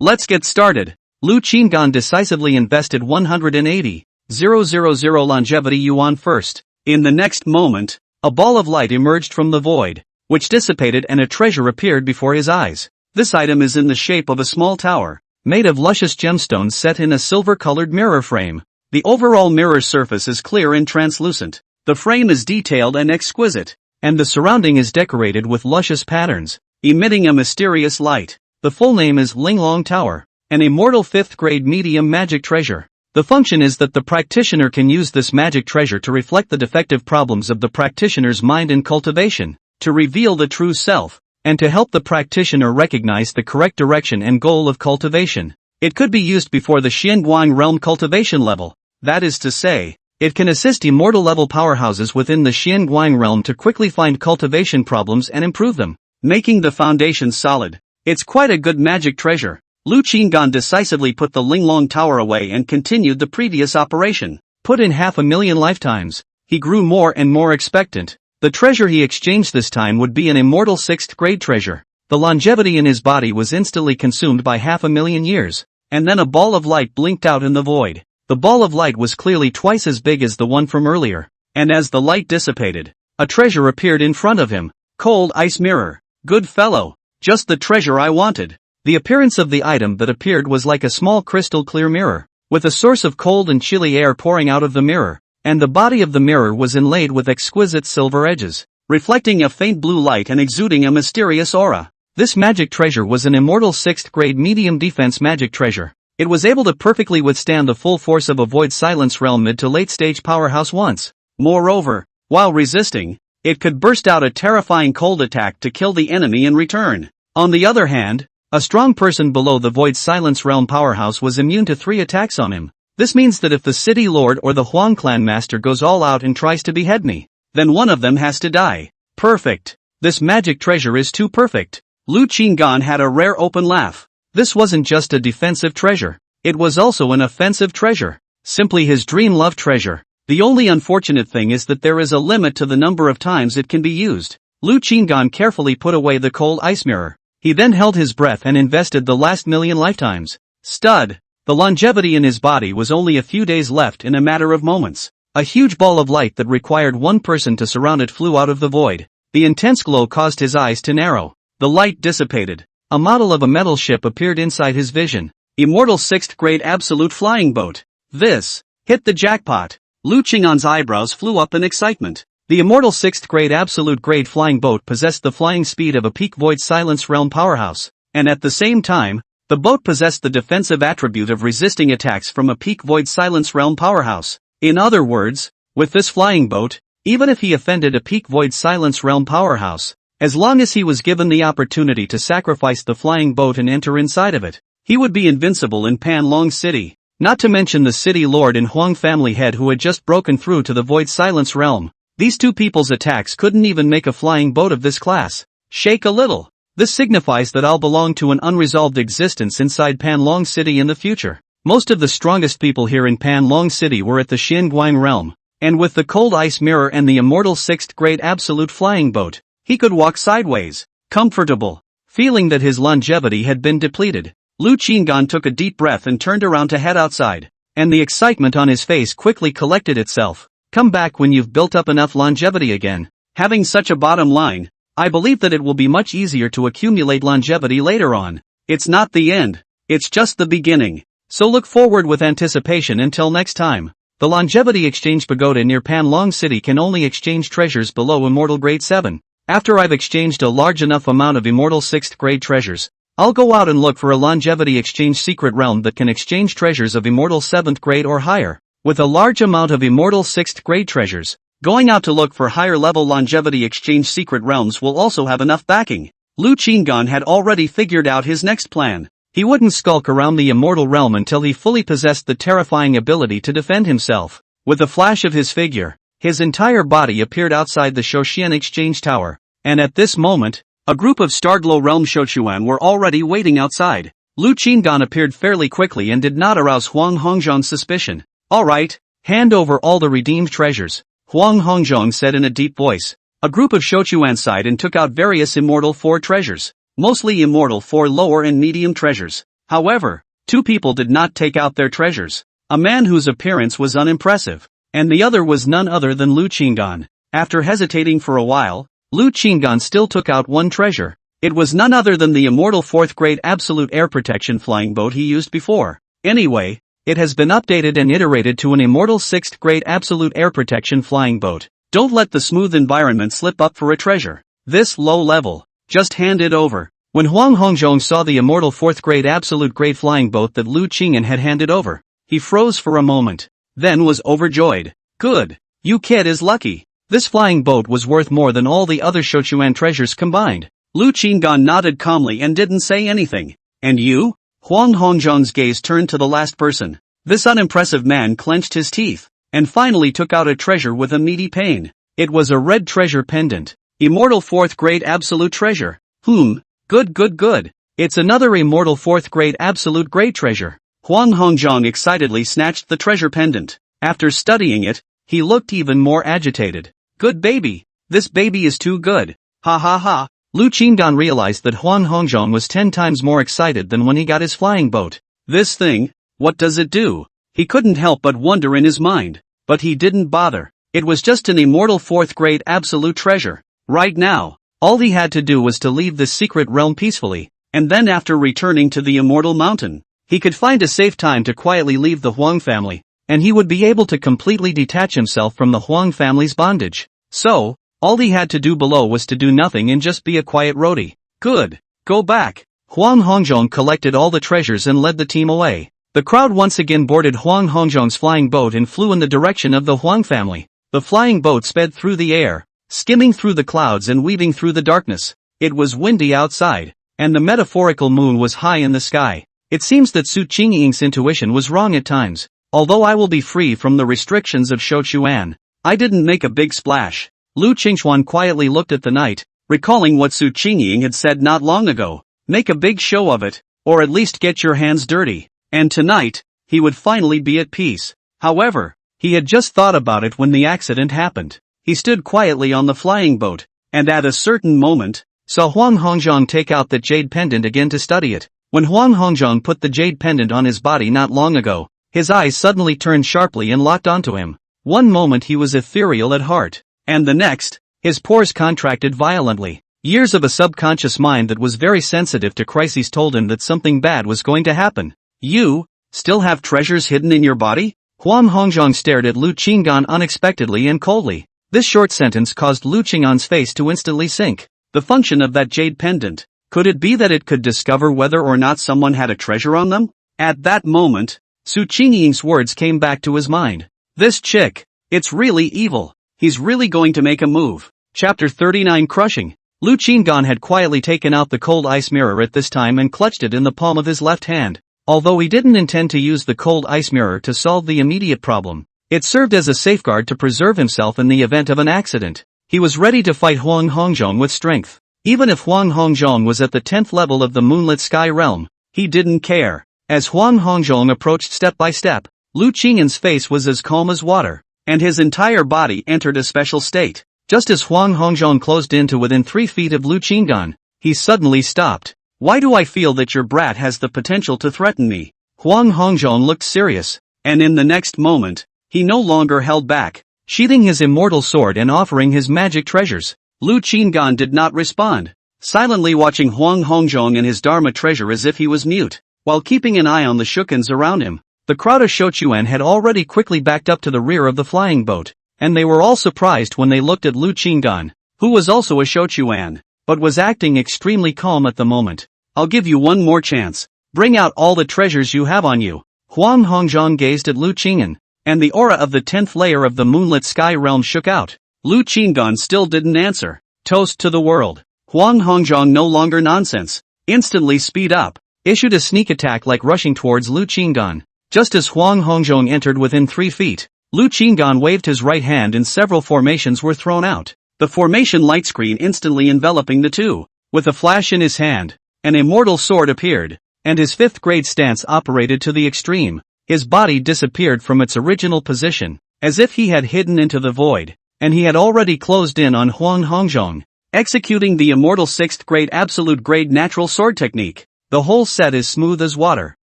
Let's get started. Lu Qingan decisively invested 180,000 longevity yuan first. In the next moment, a ball of light emerged from the void, which dissipated and a treasure appeared before his eyes. This item is in the shape of a small tower, made of luscious gemstones set in a silver-colored mirror frame. The overall mirror surface is clear and translucent. The frame is detailed and exquisite, and the surrounding is decorated with luscious patterns, emitting a mysterious light. The full name is Linglong Tower, an immortal 5th grade medium magic treasure. The function is that the practitioner can use this magic treasure to reflect the defective problems of the practitioner's mind and cultivation, to reveal the true self, and to help the practitioner recognize the correct direction and goal of cultivation. It could be used before the Xianguang realm cultivation level. That is to say, it can assist immortal level powerhouses within the Xianguang realm to quickly find cultivation problems and improve them, making the foundation solid. It's quite a good magic treasure. Lu Qingan decisively put the Linglong Tower away and continued the previous operation. Put in 500,000 lifetimes, he grew more and more expectant. The treasure he exchanged this time would be an immortal 6th grade treasure. The longevity in his body was instantly consumed by 500,000 years, and then a ball of light blinked out in the void. The ball of light was clearly twice as big as the one from earlier, and as the light dissipated, a treasure appeared in front of him. Cold ice mirror. Good fellow. Just the treasure I wanted. The appearance of the item that appeared was like a small crystal clear mirror, with a source of cold and chilly air pouring out of the mirror, and the body of the mirror was inlaid with exquisite silver edges, reflecting a faint blue light and exuding a mysterious aura. This magic treasure was an immortal 6th grade medium defense magic treasure. It was able to perfectly withstand the full force of a Void Silence Realm mid to late stage powerhouse once. Moreover, while resisting, it could burst out a terrifying cold attack to kill the enemy in return. On the other hand, a strong person below the Void Silence Realm powerhouse was immune to 3 attacks on him. This means that if the City Lord or the Huang clan master goes all out and tries to behead me, then one of them has to die. Perfect. This magic treasure is too perfect. Lu Qingan had a rare open laugh. This wasn't just a defensive treasure. It was also an offensive treasure. Simply his dream love treasure. The only unfortunate thing is that there is a limit to the number of times it can be used. Lu Qingan carefully put away the cold ice mirror. He then held his breath and invested the last 1,000,000 lifetimes. Stud. The longevity in his body was only a few days left in a matter of moments. A huge ball of light that required one person to surround it flew out of the void. The intense glow caused his eyes to narrow. The light dissipated. A model of a metal ship appeared inside his vision. Immortal 6th grade absolute flying boat. This hit the jackpot. Lu Qingan's eyebrows flew up in excitement. The immortal 6th grade absolute grade flying boat possessed the flying speed of a peak Void Silence Realm powerhouse, and at the same time, the boat possessed the defensive attribute of resisting attacks from a peak Void Silence Realm powerhouse. In other words, with this flying boat, even if he offended a peak Void Silence Realm powerhouse, as long as he was given the opportunity to sacrifice the flying boat and enter inside of it, he would be invincible in Pan Long City. Not to mention the City Lord and Huang family head who had just broken through to the Void Silence Realm. These two people's attacks couldn't even make a flying boat of this class. Shake a little. This signifies that I'll belong to an unresolved existence inside Pan Long City in the future. Most of the strongest people here in Panlong City were at the Xinguang realm, and with the cold ice mirror and the immortal 6th grade absolute flying boat, he could walk sideways, comfortable. Feeling that his longevity had been depleted, Lu Qinggan took a deep breath and turned around to head outside, and the excitement on his face quickly collected itself. Come back when you've built up enough longevity again. Having such a bottom line, I believe that it will be much easier to accumulate longevity later on. It's not the end, it's just the beginning. So look forward with anticipation until next time. The Longevity Exchange Pagoda near Panlong City can only exchange treasures below Immortal Grade 7. After I've exchanged a large enough amount of Immortal 6th grade treasures, I'll go out and look for a Longevity Exchange secret realm that can exchange treasures of Immortal 7th grade or higher. With a large amount of Immortal 6th grade treasures, going out to look for higher level Longevity Exchange secret realms will also have enough backing. Lu Qinggan had already figured out his next plan. He wouldn't skulk around the immortal realm until he fully possessed the terrifying ability to defend himself. With a flash of his figure, his entire body appeared outside the Shouquan exchange tower, and at this moment, a group of Starglow realm Shouquan were already waiting outside. Lu Qinggan appeared fairly quickly and did not arouse Huang Hongzhong's suspicion. Alright, hand over all the redeemed treasures, Huang Hongzhong said in a deep voice. A group of Shouquan sighed and took out various Immortal 4 treasures, mostly Immortal 4 lower and medium treasures. However, two people did not take out their treasures. A man whose appearance was unimpressive, and the other was none other than Lu Qinggan. After hesitating for a while, Lu Qinggan still took out one treasure. It was none other than the Immortal 4th grade absolute air protection flying boat he used before. Anyway, it has been updated and iterated to an Immortal 6th grade absolute air protection flying boat. Don't let the smooth environment slip up for a treasure. This low level. Just hand it over. When Huang Hongzhong saw the Immortal 4th grade absolute grade flying boat that Lu Qinggan had handed over, he froze for a moment, then was overjoyed. Good. You kid is lucky. This flying boat was worth more than all the other Shouquan treasures combined. Lu Qinggan nodded calmly and didn't say anything. And you? Huang Hongzhong's gaze turned to the last person. This unimpressive man clenched his teeth, and finally took out a treasure with a meaty pain. It was a red treasure pendant. Immortal 4th grade absolute treasure. Good. It's another Immortal 4th grade absolute grade treasure. Huang Hongzhong excitedly snatched the treasure pendant. After studying it, he looked even more agitated. Good baby. This baby is too good. Ha ha ha. Lu Qinggan realized that Huang Hongzhong was 10 times more excited than when he got his flying boat. This thing, what does it do? He couldn't help but wonder in his mind. But he didn't bother. It was just an Immortal 4th grade absolute treasure. Right now, all he had to do was to leave this secret realm peacefully, and then after returning to the Immortal Mountain, he could find a safe time to quietly leave the Huang family, and he would be able to completely detach himself from the Huang family's bondage. So, all he had to do below was to do nothing and just be a quiet roadie. Good. Go back. Huang Hongzhong collected all the treasures and led the team away. The crowd once again boarded Huang Hongzhong's flying boat and flew in the direction of the Huang family. The flying boat sped through the air, skimming through the clouds and weaving through the darkness. It was windy outside, and the metaphorical moon was high in the sky. It seems that Su Qingying's intuition was wrong at times. Although I will be free from the restrictions of Shouquan, I didn't make a big splash. Lu Qingxuan quietly looked at the night, recalling what Su Qingying had said not long ago. Make a big show of it, or at least get your hands dirty. And tonight, he would finally be at peace. However, he had just thought about it when the accident happened. He stood quietly on the flying boat, and at a certain moment, saw Huang Hongzhong take out that jade pendant again to study it. When Huang Hongzhong put the jade pendant on his body not long ago, his eyes suddenly turned sharply and locked onto him. One moment he was ethereal at heart, and the next, his pores contracted violently. Years of a subconscious mind that was very sensitive to crises told him that something bad was going to happen. You, still have treasures hidden in your body? Huang Hongzhong stared at Lu Qinggan unexpectedly and coldly. This short sentence caused Lu Qinggan's face to instantly sink. The function of that jade pendant, could it be that it could discover whether or not someone had a treasure on them? At that moment, Su Qingying's words came back to his mind. This chick, it's really evil. He's really going to make a move. Chapter 39 Crushing. Lu Qinggan had quietly taken out the cold ice mirror at this time and clutched it in the palm of his left hand. Although he didn't intend to use the cold ice mirror to solve the immediate problem, it served as a safeguard to preserve himself in the event of an accident. He was ready to fight Huang Hongzhong with strength. Even if Huang Hongzhong was at the 10th level of the moonlit sky realm, he didn't care. As Huang Hongzhong approached step by step, Lu Qingyan's face was as calm as water, and his entire body entered a special state. Just as Huang Hongzhong closed in to within 3 feet of Lu Qingyan, he suddenly stopped. Why do I feel that your brat has the potential to threaten me? Huang Hongzhong looked serious, and in the next moment, he no longer held back. Sheathing his immortal sword and offering his magic treasures. Lu Qingyan did not respond, silently watching Huang Hongzhong and his Dharma treasure as if he was mute, while keeping an eye on the Shouquans around him. The crowd of Shouquan had already quickly backed up to the rear of the flying boat, and they were all surprised when they looked at Lu Qingyan, who was also a Shouquan, but was acting extremely calm at the moment. I'll give you one more chance. Bring out all the treasures you have on you. Huang Hongzhong gazed at Lu Qingyan, and the aura of the 10th layer of the moonlit sky realm shook out. Lu Qingyan still didn't answer. Toast to the world. Huang Hongzhong no longer nonsense. Instantly speed up. Issued a sneak attack like rushing towards Lu Qingyan. Just as Huang Hongzhong entered within 3 feet, Lu Qingyan waved his right hand and several formations were thrown out. The formation light screen instantly enveloping the two. With a flash in his hand, an immortal sword appeared, and his 5th grade stance operated to the extreme. His body disappeared from its original position, as if he had hidden into the void, and he had already closed in on Huang Hongzhong, executing the immortal 6th grade absolute grade natural sword technique. The whole set is smooth as water,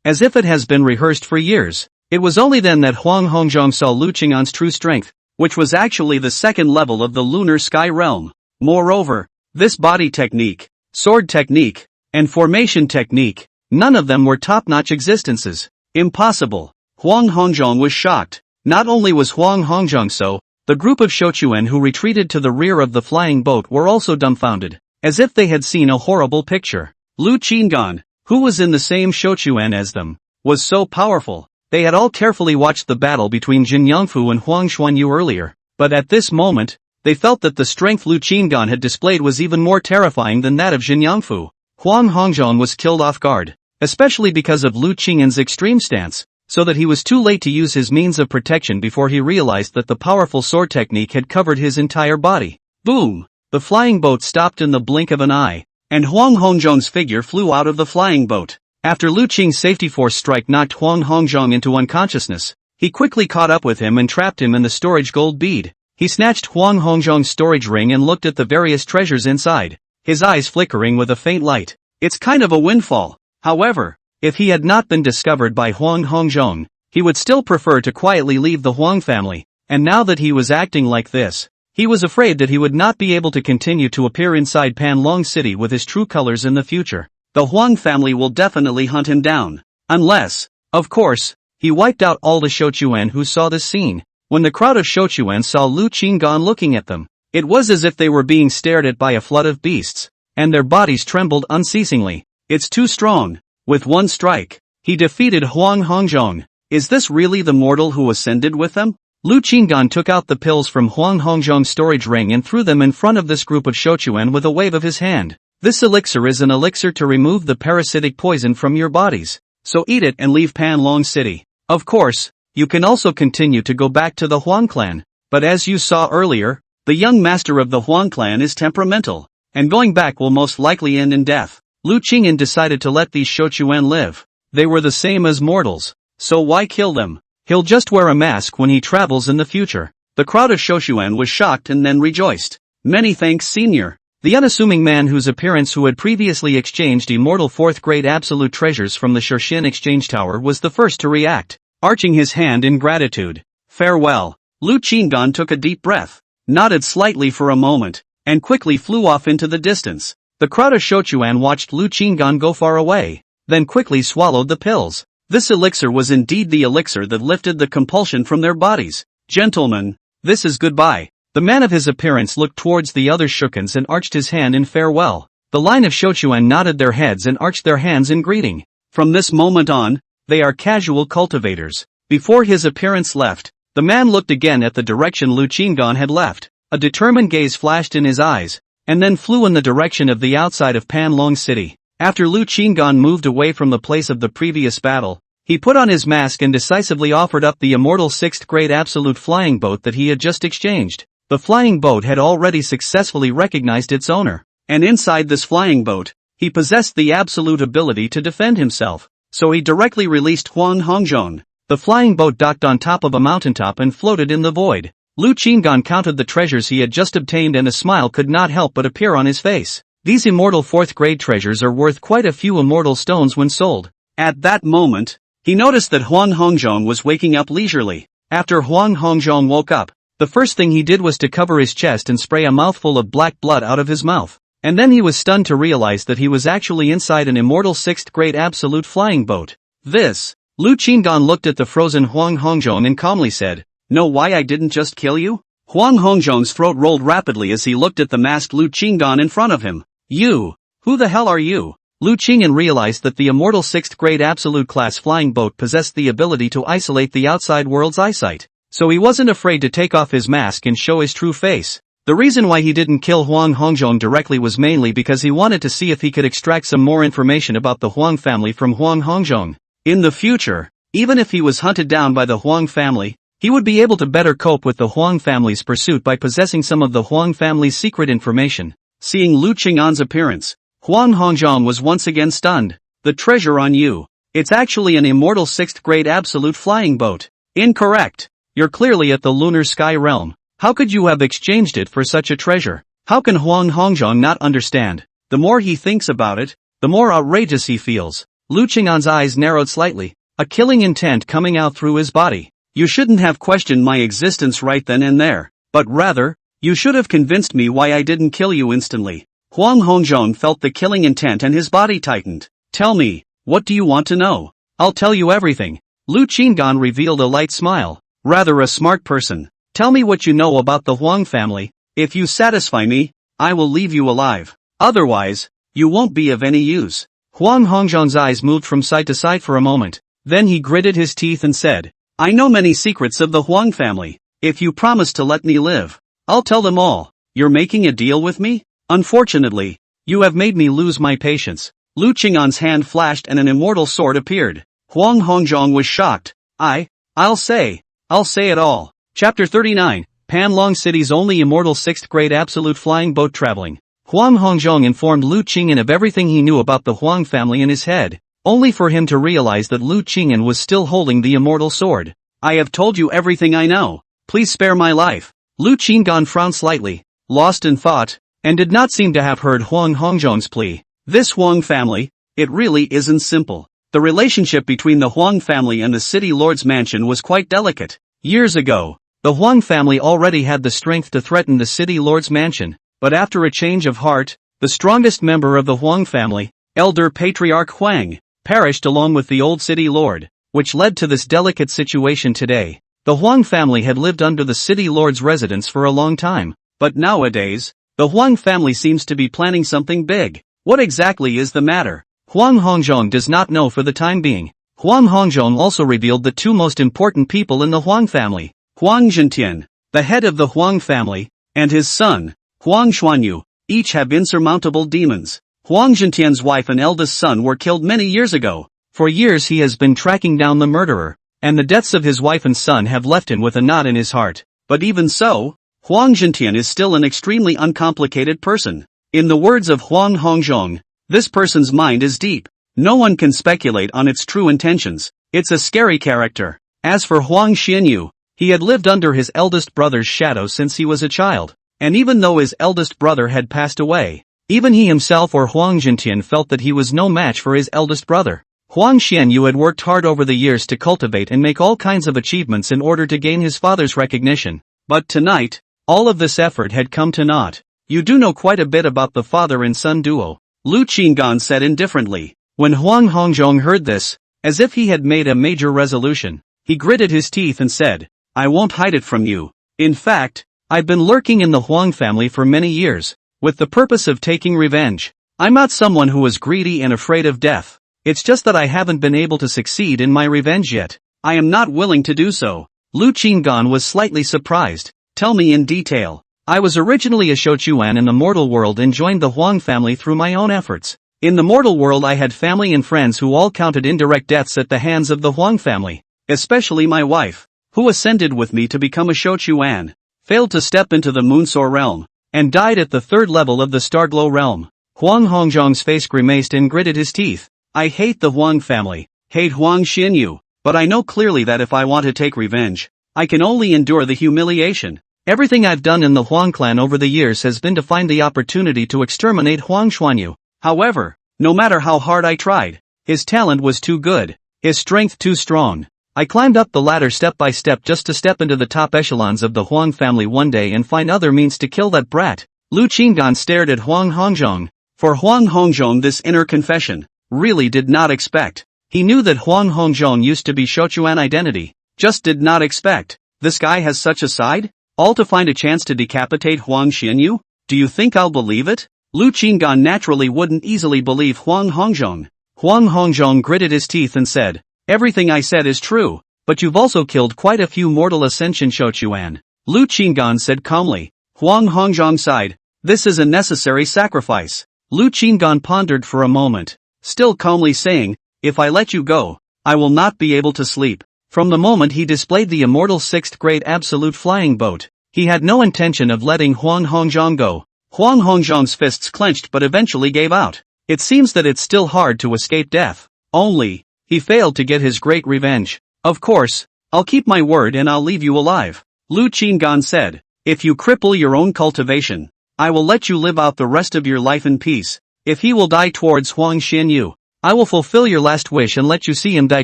as if it has been rehearsed for years. It was only then that Huang Hongzhong saw Lu Qingyan's true strength, which was actually the 2nd level of the lunar sky realm. Moreover, this body technique, sword technique, and formation technique, none of them were top-notch existences. Impossible. Huang Hongzhong was shocked. Not only was Huang Hongzhong so, the group of Shouquan who retreated to the rear of the flying boat were also dumbfounded, as if they had seen a horrible picture. Lu Qingyan, who was in the same Shouquan as them, was so powerful. They had all carefully watched the battle between Jin Yangfu and Huang Xuanyu earlier, but at this moment, they felt that the strength Lu Qingyan had displayed was even more terrifying than that of Jin Yangfu. Huang Hongzhong was killed off guard, especially because of Lu Qingyan's extreme stance, so that he was too late to use his means of protection before he realized that the powerful sword technique had covered his entire body. Boom! The flying boat stopped in the blink of an eye, and Huang Hongzhong's figure flew out of the flying boat. After Lu Qing's safety force strike knocked Huang Hongzhong into unconsciousness, he quickly caught up with him and trapped him in the storage gold bead. He snatched Huang Hongzhong's storage ring and looked at the various treasures inside, his eyes flickering with a faint light. It's kind of a windfall. However, if he had not been discovered by Huang Hongzhong, he would still prefer to quietly leave the Huang family, and now that he was acting like this, he was afraid that he would not be able to continue to appear inside Panlong City with his true colors in the future. The Huang family will definitely hunt him down. Unless, of course, he wiped out all the Shouquan who saw this scene. When the crowd of Shouquan saw Lu Qingyan looking at them, it was as if they were being stared at by a flood of beasts, and their bodies trembled unceasingly. It's too strong. With one strike, he defeated Huang Hongzhong. Is this really the mortal who ascended with them? Lu Qingyan took out the pills from Huang Hongzhong's storage ring and threw them in front of this group of Shouquan with a wave of his hand. This elixir is an elixir to remove the parasitic poison from your bodies, so eat it and leave Panlong City. Of course, you can also continue to go back to the Huang clan, but as you saw earlier, the young master of the Huang clan is temperamental, and going back will most likely end in death. Lu Qingyan decided to let these Shouquan live. They were the same as mortals, so why kill them? He'll just wear a mask when he travels in the future. The crowd of Shouquan was shocked and then rejoiced. Many thanks, senior. The unassuming man whose appearance who had previously exchanged immortal 4th grade absolute treasures from the Shouquan exchange tower was the first to react, arching his hand in gratitude. Farewell. Lu Qingyan took a deep breath, nodded slightly for a moment, and quickly flew off into the distance. The crowd of Shouquan watched Lu Qingyan go far away, then quickly swallowed the pills. This elixir was indeed the elixir that lifted the compulsion from their bodies. Gentlemen, this is goodbye. The man of his appearance looked towards the other Shouquans and arched his hand in farewell. The line of Shouquan nodded their heads and arched their hands in greeting. From this moment on, they are casual cultivators. Before his appearance left, the man looked again at the direction Lu Qingyan had left. A determined gaze flashed in his eyes, and then flew in the direction of the outside of Panlong City. After Lu Qingyan moved away from the place of the previous battle, he put on his mask and decisively offered up the immortal 6th grade absolute flying boat that he had just exchanged. The flying boat had already successfully recognized its owner, and inside this flying boat, he possessed the absolute ability to defend himself. so he directly released Huang Hongzhong. The flying boat docked on top of a mountaintop and floated in the void. Lu Qinggan counted the treasures he had just obtained and a smile could not help but appear on his face. These immortal 4th grade treasures are worth quite a few immortal stones when sold. At that moment, he noticed that Huang Hongzhong was waking up leisurely. After Huang Hongzhong woke up, the first thing he did was to cover his chest and spray a mouthful of black blood out of his mouth. And then he was stunned to realize that he was actually inside an immortal 6th grade absolute flying boat. Lu Qinggan looked at the frozen Huang Hongzhong and calmly said, "Know why I didn't just kill you?" Huang Hongzhong's throat rolled rapidly as he looked at the masked Lu Qinggan in front of him. "You? Who the hell are you?" Lu Qinggan realized that the immortal 6th grade absolute class flying boat possessed the ability to isolate the outside world's eyesight, so he wasn't afraid to take off his mask and show his true face. The reason why he didn't kill Huang Hongzhong directly was mainly because he wanted to see if he could extract some more information about the Huang family from Huang Hongzhong. In the future, even if he was hunted down by the Huang family, he would be able to better cope with the Huang family's pursuit by possessing some of the Huang family's secret information. Seeing Lu Qinggan's appearance, Huang Hongzhong was once again stunned. "The treasure on you. It's actually an immortal 6th grade absolute flying boat." "Incorrect. You're clearly at the lunar sky realm. How could you have exchanged it for such a treasure?" How can Huang Hongzhong not understand? The more he thinks about it, the more outrageous he feels. Lu Qinggan's eyes narrowed slightly, a killing intent coming out through his body. "You shouldn't have questioned my existence right then and there, but rather, you should have convinced me why I didn't kill you instantly." Huang Hongzhong felt the killing intent and his body tightened. "Tell me, what do you want to know?" "I'll tell you everything." Lu Qinggan revealed a light smile. "Rather a smart person. Tell me what you know about the Huang family. If you satisfy me, I will leave you alive. Otherwise, you won't be of any use." Huang Hongzhong's eyes moved from side to side for a moment. Then he gritted his teeth and said, "I know many secrets of the Huang family. If you promise to let me live, I'll tell them all. You're making a deal with me?" "Unfortunately, you have made me lose my patience." Lu Qinggan's hand flashed and an immortal sword appeared. Huang Hongzhong was shocked. I'll say it all." Chapter 39, Panlong City's only immortal 6th grade absolute flying boat traveling. Huang Hongzhong informed Lu Qinggan of everything he knew about the Huang family in his head, only for him to realize that Lu Qinggan was still holding the immortal sword. "I have told you everything I know. Please spare my life." Lu Qinggan frowned slightly, lost in thought, and did not seem to have heard Huang Hongzhong's plea. This Huang family, it really isn't simple. The relationship between the Huang family and the city lord's mansion was quite delicate. Years ago, the Huang family already had the strength to threaten the city lord's mansion, but after a change of heart, the strongest member of the Huang family, Elder Patriarch Huang, perished along with the old city lord, which led to this delicate situation today. The Huang family had lived under the city lord's residence for a long time, but nowadays, the Huang family seems to be planning something big. What exactly is the matter? Huang Hongzhong does not know for the time being. Huang Hongzhong also revealed the two most important people in the Huang family. Huang Zhentian, the head of the Huang family, and his son, Huang Xuanyu, each have insurmountable demons. Huang Zhentian's wife and eldest son were killed many years ago. For years he has been tracking down the murderer, and the deaths of his wife and son have left him with a knot in his heart. But even so, Huang Zhentian is still an extremely uncomplicated person. In the words of Huang Hongzhong, this person's mind is deep. No one can speculate on its true intentions. It's a scary character. As for Huang Xianyu, he had lived under his eldest brother's shadow since he was a child. And even though his eldest brother had passed away, even he himself or Huang Zhentian felt that he was no match for his eldest brother. Huang Xianyu had worked hard over the years to cultivate and make all kinds of achievements in order to gain his father's recognition. But tonight, all of this effort had come to naught. "You do know quite a bit about the father and son duo," Lu Qinggan said indifferently. When Huang Hongzhong heard this, as if he had made a major resolution, he gritted his teeth and said, "I won't hide it from you. In fact, I've been lurking in the Huang family for many years, with the purpose of taking revenge. I'm not someone who is greedy and afraid of death. It's just that I haven't been able to succeed in my revenge yet. I am not willing to do so." Lu Qinggan was slightly surprised. "Tell me in detail." "I was originally a Shouquan in the mortal world and joined the Huang family through my own efforts. In the mortal world I had family and friends who all counted indirect deaths at the hands of the Huang family. Especially my wife, who ascended with me to become a Shouquan, failed to step into the Moonsoar realm, and died at the 3rd level of the Starglow realm." Huang Hongzhong's face grimaced and gritted his teeth. "I hate the Huang family. hate Huang Xianyu, but I know clearly that if I want to take revenge, I can only endure the humiliation. Everything I've done in the Huang clan over the years has been to find the opportunity to exterminate Huang Xuanyu. However, no matter how hard I tried, his talent was too good, his strength too strong. I climbed up the ladder step by step just to step into the top echelons of the Huang family one day and find other means to kill that brat. Lu Qinggan stared at Huang Hongzhong. For Huang Hongzhong, this inner confession really did not expect. He knew that Huang Hongzhong used to be Shouquan identity, just did not expect. This guy has such a side? All to find a chance to decapitate Huang Xianyu? Do you think I'll believe it? Lu Qinggan naturally wouldn't easily believe Huang Hongzhong. Huang Hongzhong gritted his teeth and said, everything I said is true, but you've also killed quite a few mortal Ascension Shouquan. Lu Qinggan said calmly. Huang Hongzhong sighed. This is a necessary sacrifice. Lu Qinggan pondered for a moment, still calmly saying, if I let you go, I will not be able to sleep. From the moment he displayed the immortal 6th grade absolute flying boat, he had no intention of letting Huang Hongzhong go. Huang Hongzhong's fists clenched but eventually gave out. It seems that it's still hard to escape death. Only, he failed to get his great revenge. Of course, I'll keep my word and I'll leave you alive. Lu Qinggan said, if you cripple your own cultivation, I will let you live out the rest of your life in peace. If he will die towards Huang Xianyu, I will fulfill your last wish and let you see him die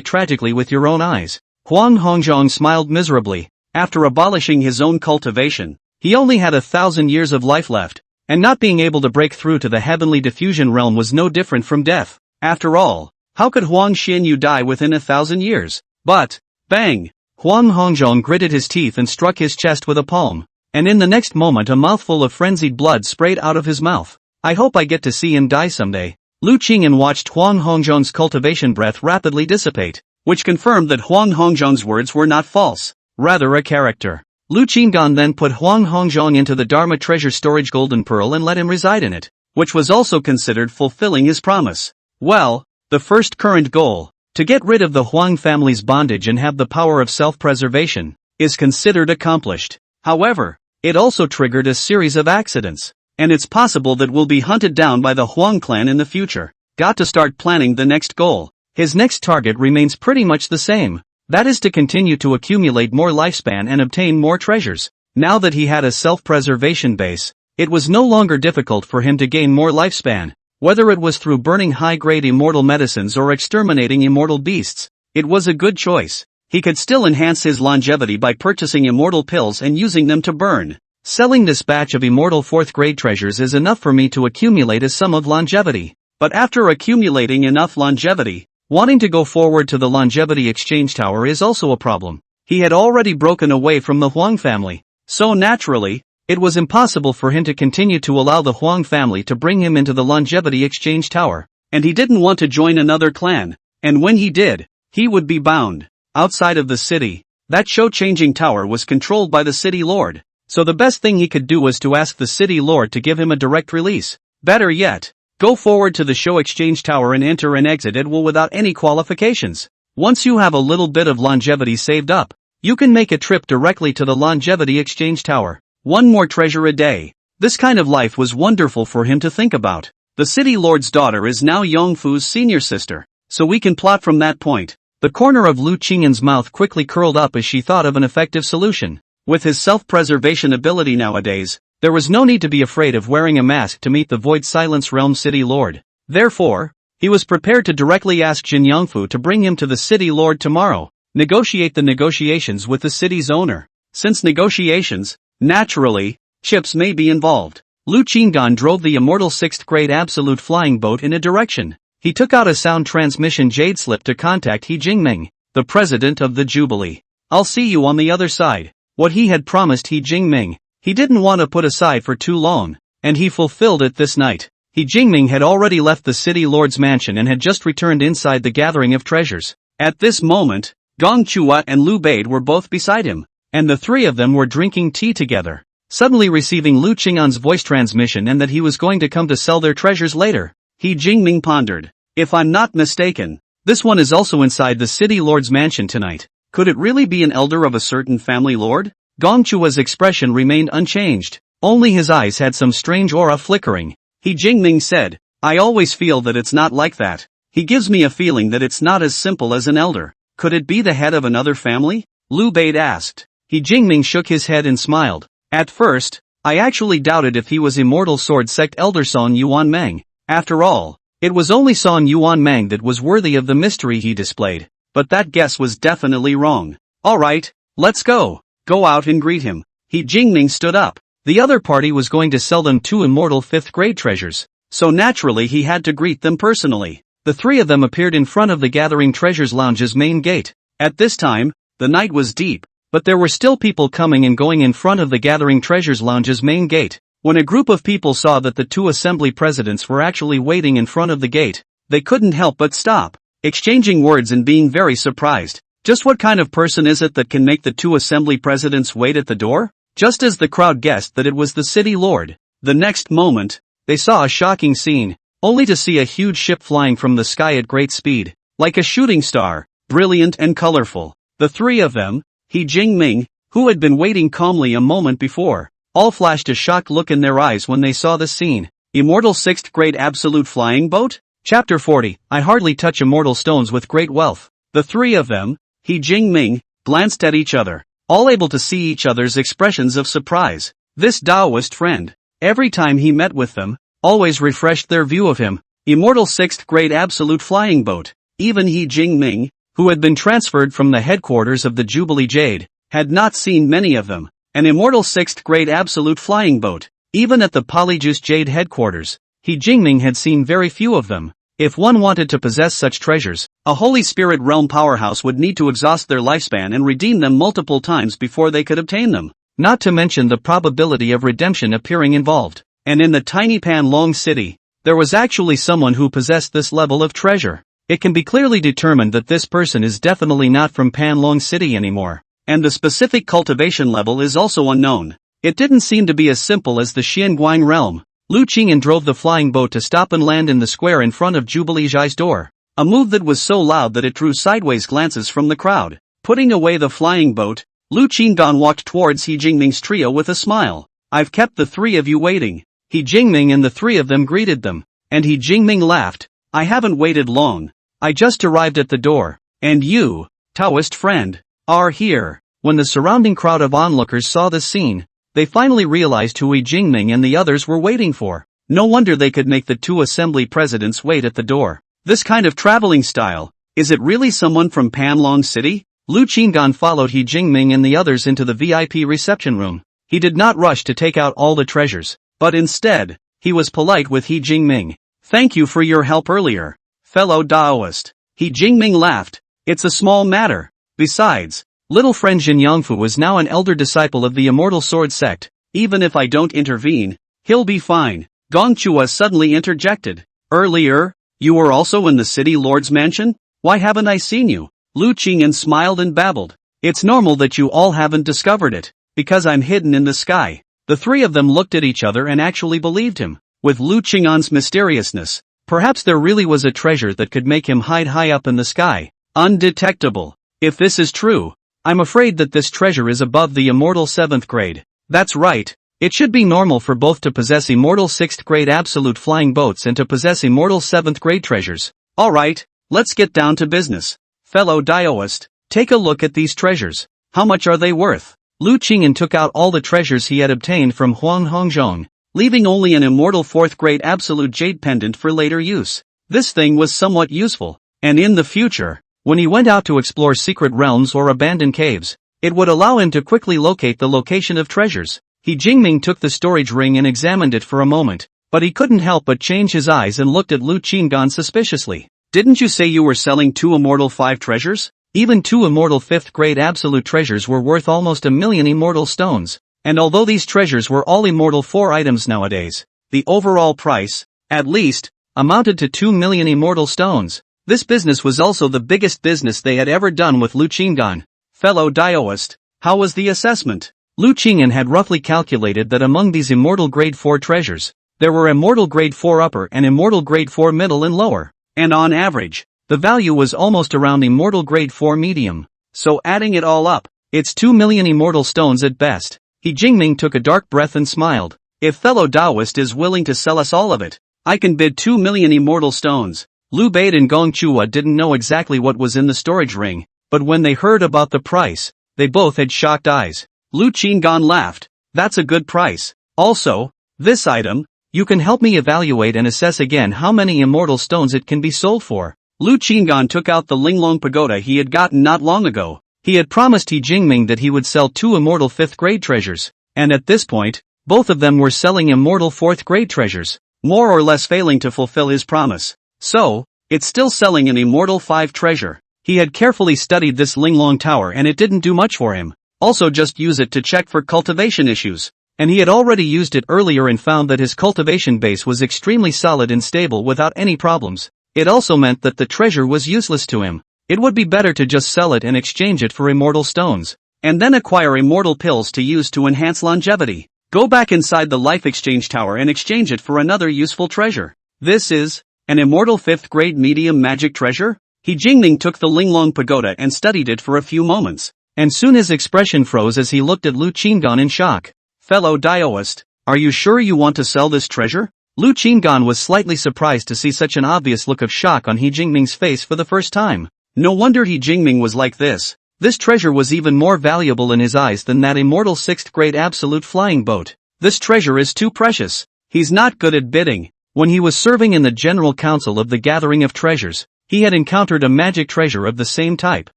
tragically with your own eyes. Huang Hongzhong smiled miserably. After abolishing his own cultivation, he only had 1,000 years of life left, and not being able to break through to the heavenly diffusion realm was no different from death. After all, how could Huang Xianyu die within 1,000 years? But, bang! Huang Hongzhong gritted his teeth and struck his chest with a palm, and in the next moment a mouthful of frenzied blood sprayed out of his mouth. I hope I get to see him die someday. Lu Qinggan watched Huang Hongzhong's cultivation breath rapidly dissipate, which confirmed that Huang Hongzhong's words were not false, rather a character. Lu Qinggan then put Huang Hongzhong into the Dharma treasure storage golden pearl and let him reside in it, which was also considered fulfilling his promise. Well, the first current goal, to get rid of the Huang family's bondage and have the power of self-preservation, is considered accomplished. However, it also triggered a series of accidents, and it's possible that we'll be hunted down by the Huang clan in the future. Got to start planning the next goal. His next target remains pretty much the same. That is to continue to accumulate more lifespan and obtain more treasures. Now that he had a self-preservation base, it was no longer difficult for him to gain more lifespan. Whether it was through burning high-grade immortal medicines or exterminating immortal beasts, it was a good choice. He could still enhance his longevity by purchasing immortal pills and using them to burn. Selling this batch of immortal 4th grade treasures is enough for me to accumulate a sum of longevity. But after accumulating enough longevity, wanting to go forward to the longevity exchange tower is also a problem. He had already broken away from the Huang family, so naturally, it was impossible for him to continue to allow the Huang family to bring him into the longevity exchange tower. And he didn't want to join another clan, and when he did, he would be bound. Outside of the city, that show-changing tower was controlled by the city lord, so the best thing he could do was to ask the city lord to give him a direct release. Better yet, go forward to the show exchange tower and enter and exit at will without any qualifications. Once you have a little bit of longevity saved up, you can make a trip directly to the longevity exchange tower. One more treasure a day. This kind of life was wonderful for him to think about. The city lord's daughter is now Yongfu's senior sister, so we can plot from that point. The corner of Lu Qinggan's mouth quickly curled up as she thought of an effective solution. With his self-preservation ability nowadays, there was no need to be afraid of wearing a mask to meet the Void Silence Realm City Lord. Therefore, he was prepared to directly ask Jin Yongfu to bring him to the City Lord tomorrow, negotiate the negotiations with the city's owner. Since negotiations, naturally, chips may be involved. Lu Qinggan drove the immortal 6th grade absolute flying boat in a direction. He took out a sound transmission jade slip to contact He Jingming, the president of the Jubilee. I'll see you on the other side. What he had promised He Jingming, he didn't want to put aside for too long, and he fulfilled it this night. He Jingming had already left the city lord's mansion and had just returned inside the gathering of treasures. At this moment, Gong Chua and Lu Bade were both beside him, and the three of them were drinking tea together. Suddenly receiving Lu Qinggan's voice transmission and that he was going to come to sell their treasures later, He Jingming pondered. If I'm not mistaken, this one is also inside the city lord's mansion tonight. Could it really be an elder of a certain family lord? Gong Chua's expression remained unchanged, only his eyes had some strange aura flickering. He Jingming said, I always feel that it's not like that. He gives me a feeling that it's not as simple as an elder. Could it be the head of another family? Liu Bei asked. He Jingming shook his head and smiled. At first, I actually doubted if he was Immortal Sword Sect Elder Song Yuan Meng. After all, it was only Song Yuan Meng that was worthy of the mystery he displayed. But that guess was definitely wrong. Alright, let's go. Go out and greet him. He Jingming stood up. The other party was going to sell them 2 immortal 5th grade treasures, so naturally he had to greet them personally. The 3 of them appeared in front of the Gathering Treasures Lounge's main gate. At this time, the night was deep, but there were still people coming and going in front of the Gathering Treasures Lounge's main gate. When a group of people saw that the 2 assembly presidents were actually waiting in front of the gate, they couldn't help but stop, exchanging words and being very surprised. Just what kind of person is it that can make the 2 assembly presidents wait at the door? Just as the crowd guessed that it was the city lord, the next moment, they saw a shocking scene, only to see a huge ship flying from the sky at great speed, like a shooting star, brilliant and colorful. The 3 of them, He Jingming, who had been waiting calmly a moment before, all flashed a shocked look in their eyes when they saw the scene. Immortal 6th grade absolute flying boat? Chapter 40, I hardly touch immortal stones with great wealth. The 3 of them, He Jingming, glanced at each other, all able to see each other's expressions of surprise. This Taoist friend, every time he met with them, always refreshed their view of him. Immortal 6th grade absolute flying boat. Even He Jingming, who had been transferred from the headquarters of the Jubilee Jade, had not seen many of them. An immortal 6th grade absolute flying boat. Even at the Polyjuice Jade headquarters, He Jingming had seen very few of them. If one wanted to possess such treasures, a Holy Spirit Realm powerhouse would need to exhaust their lifespan and redeem them multiple times before they could obtain them. Not to mention the probability of redemption appearing involved. And in the tiny Panlong city, there was actually someone who possessed this level of treasure. It can be clearly determined that this person is definitely not from Panlong City anymore. And the specific cultivation level is also unknown. It didn't seem to be as simple as the Xianguang realm. Lu Qing'an drove the flying boat to stop and land in the square in front of Jubilee Jai's door. A move that was so loud that it drew sideways glances from the crowd. Putting away the flying boat, Lu Qing'an walked towards He Jingming's trio with a smile. I've kept the 3 of you waiting. He Jingming and the 3 of them greeted them. And He Jingming laughed. I haven't waited long. I just arrived at the door. And you, Taoist friend, are here. When the surrounding crowd of onlookers saw the scene, they finally realized who He Jingming and the others were waiting for. No wonder they could make the 2 assembly presidents wait at the door. This kind of traveling style, is it really someone from Panlong City? Lu Qing'an followed He Jingming and the others into the VIP reception room. He did not rush to take out all the treasures, but instead, he was polite with He Jingming. Thank you for your help earlier, fellow Taoist. He Jingming laughed. It's a small matter. Besides, little friend Jin Yongfu was now an elder disciple of the Immortal Sword Sect. Even if I don't intervene, he'll be fine. Gong Chua suddenly interjected. Earlier, you were also in the city lord's mansion? Why haven't I seen you? Lu Qing'an smiled and babbled. It's normal that you all haven't discovered it, because I'm hidden in the sky. The 3 of them looked at each other and actually believed him. With Lu Qing'an's mysteriousness, perhaps there really was a treasure that could make him hide high up in the sky, undetectable. If this is true, I'm afraid that this treasure is above the immortal 7th grade. That's right. It should be normal for both to possess immortal 6th grade absolute flying boats and to possess immortal 7th grade treasures. Alright, let's get down to business. Fellow Taoist, take a look at these treasures. How much are they worth? Lu Qing'an took out all the treasures he had obtained from Huang Hongzhong, leaving only an immortal 4th grade absolute jade pendant for later use. This thing was somewhat useful, and in the future, when he went out to explore secret realms or abandoned caves, it would allow him to quickly locate the location of treasures. He Jingming took the storage ring and examined it for a moment, but he couldn't help but change his eyes and looked at Lu Qing'an suspiciously. Didn't you say you were selling 2 immortal 5 treasures? Even 2 immortal 5th grade absolute treasures were worth almost 1 million immortal stones, and although these treasures were all immortal 4 items nowadays, the overall price, at least, amounted to 2 million immortal stones. This business was also the biggest business they had ever done with Lu Qing'an. Fellow Taoist, how was the assessment? Lu Qing'an had roughly calculated that among these immortal grade 4 treasures, there were immortal grade 4 upper and immortal grade 4 middle and lower, and on average, the value was almost around immortal grade 4 medium. So adding it all up, it's 2 million immortal stones at best. He Jingming took a dark breath and smiled. If fellow Taoist is willing to sell us all of it, I can bid 2 million immortal stones. Lu Bade and Gong Chua didn't know exactly what was in the storage ring, but when they heard about the price, they both had shocked eyes. Lu Qinggan laughed. That's a good price. Also, this item, you can help me evaluate and assess again how many immortal stones it can be sold for. Lu Qinggan took out the Linglong Pagoda he had gotten not long ago. He had promised He Jingming that he would sell 2 immortal 5th grade treasures, and at this point, both of them were selling immortal 4th grade treasures, more or less failing to fulfill his promise. So, it's still selling an immortal 5 treasure. He had carefully studied this Linglong Tower and it didn't do much for him. Also just use it to check for cultivation issues. And he had already used it earlier and found that his cultivation base was extremely solid and stable without any problems. It also meant that the treasure was useless to him. It would be better to just sell it and exchange it for immortal stones, and then acquire immortal pills to use to enhance longevity. Go back inside the life exchange tower and exchange it for another useful treasure. This is an immortal 5th grade medium magic treasure? He Jingming took the Linglong Pagoda and studied it for a few moments, and soon his expression froze as he looked at Lu Qinggan in shock. Fellow Daoist, are you sure you want to sell this treasure? Lu Qinggan was slightly surprised to see such an obvious look of shock on He Jingming's face for the first time. No wonder He Jingming was like this. This treasure was even more valuable in his eyes than that immortal 6th grade absolute flying boat. This treasure is too precious. He's not good at bidding. When he was serving in the General Council of the Gathering of Treasures, he had encountered a magic treasure of the same type,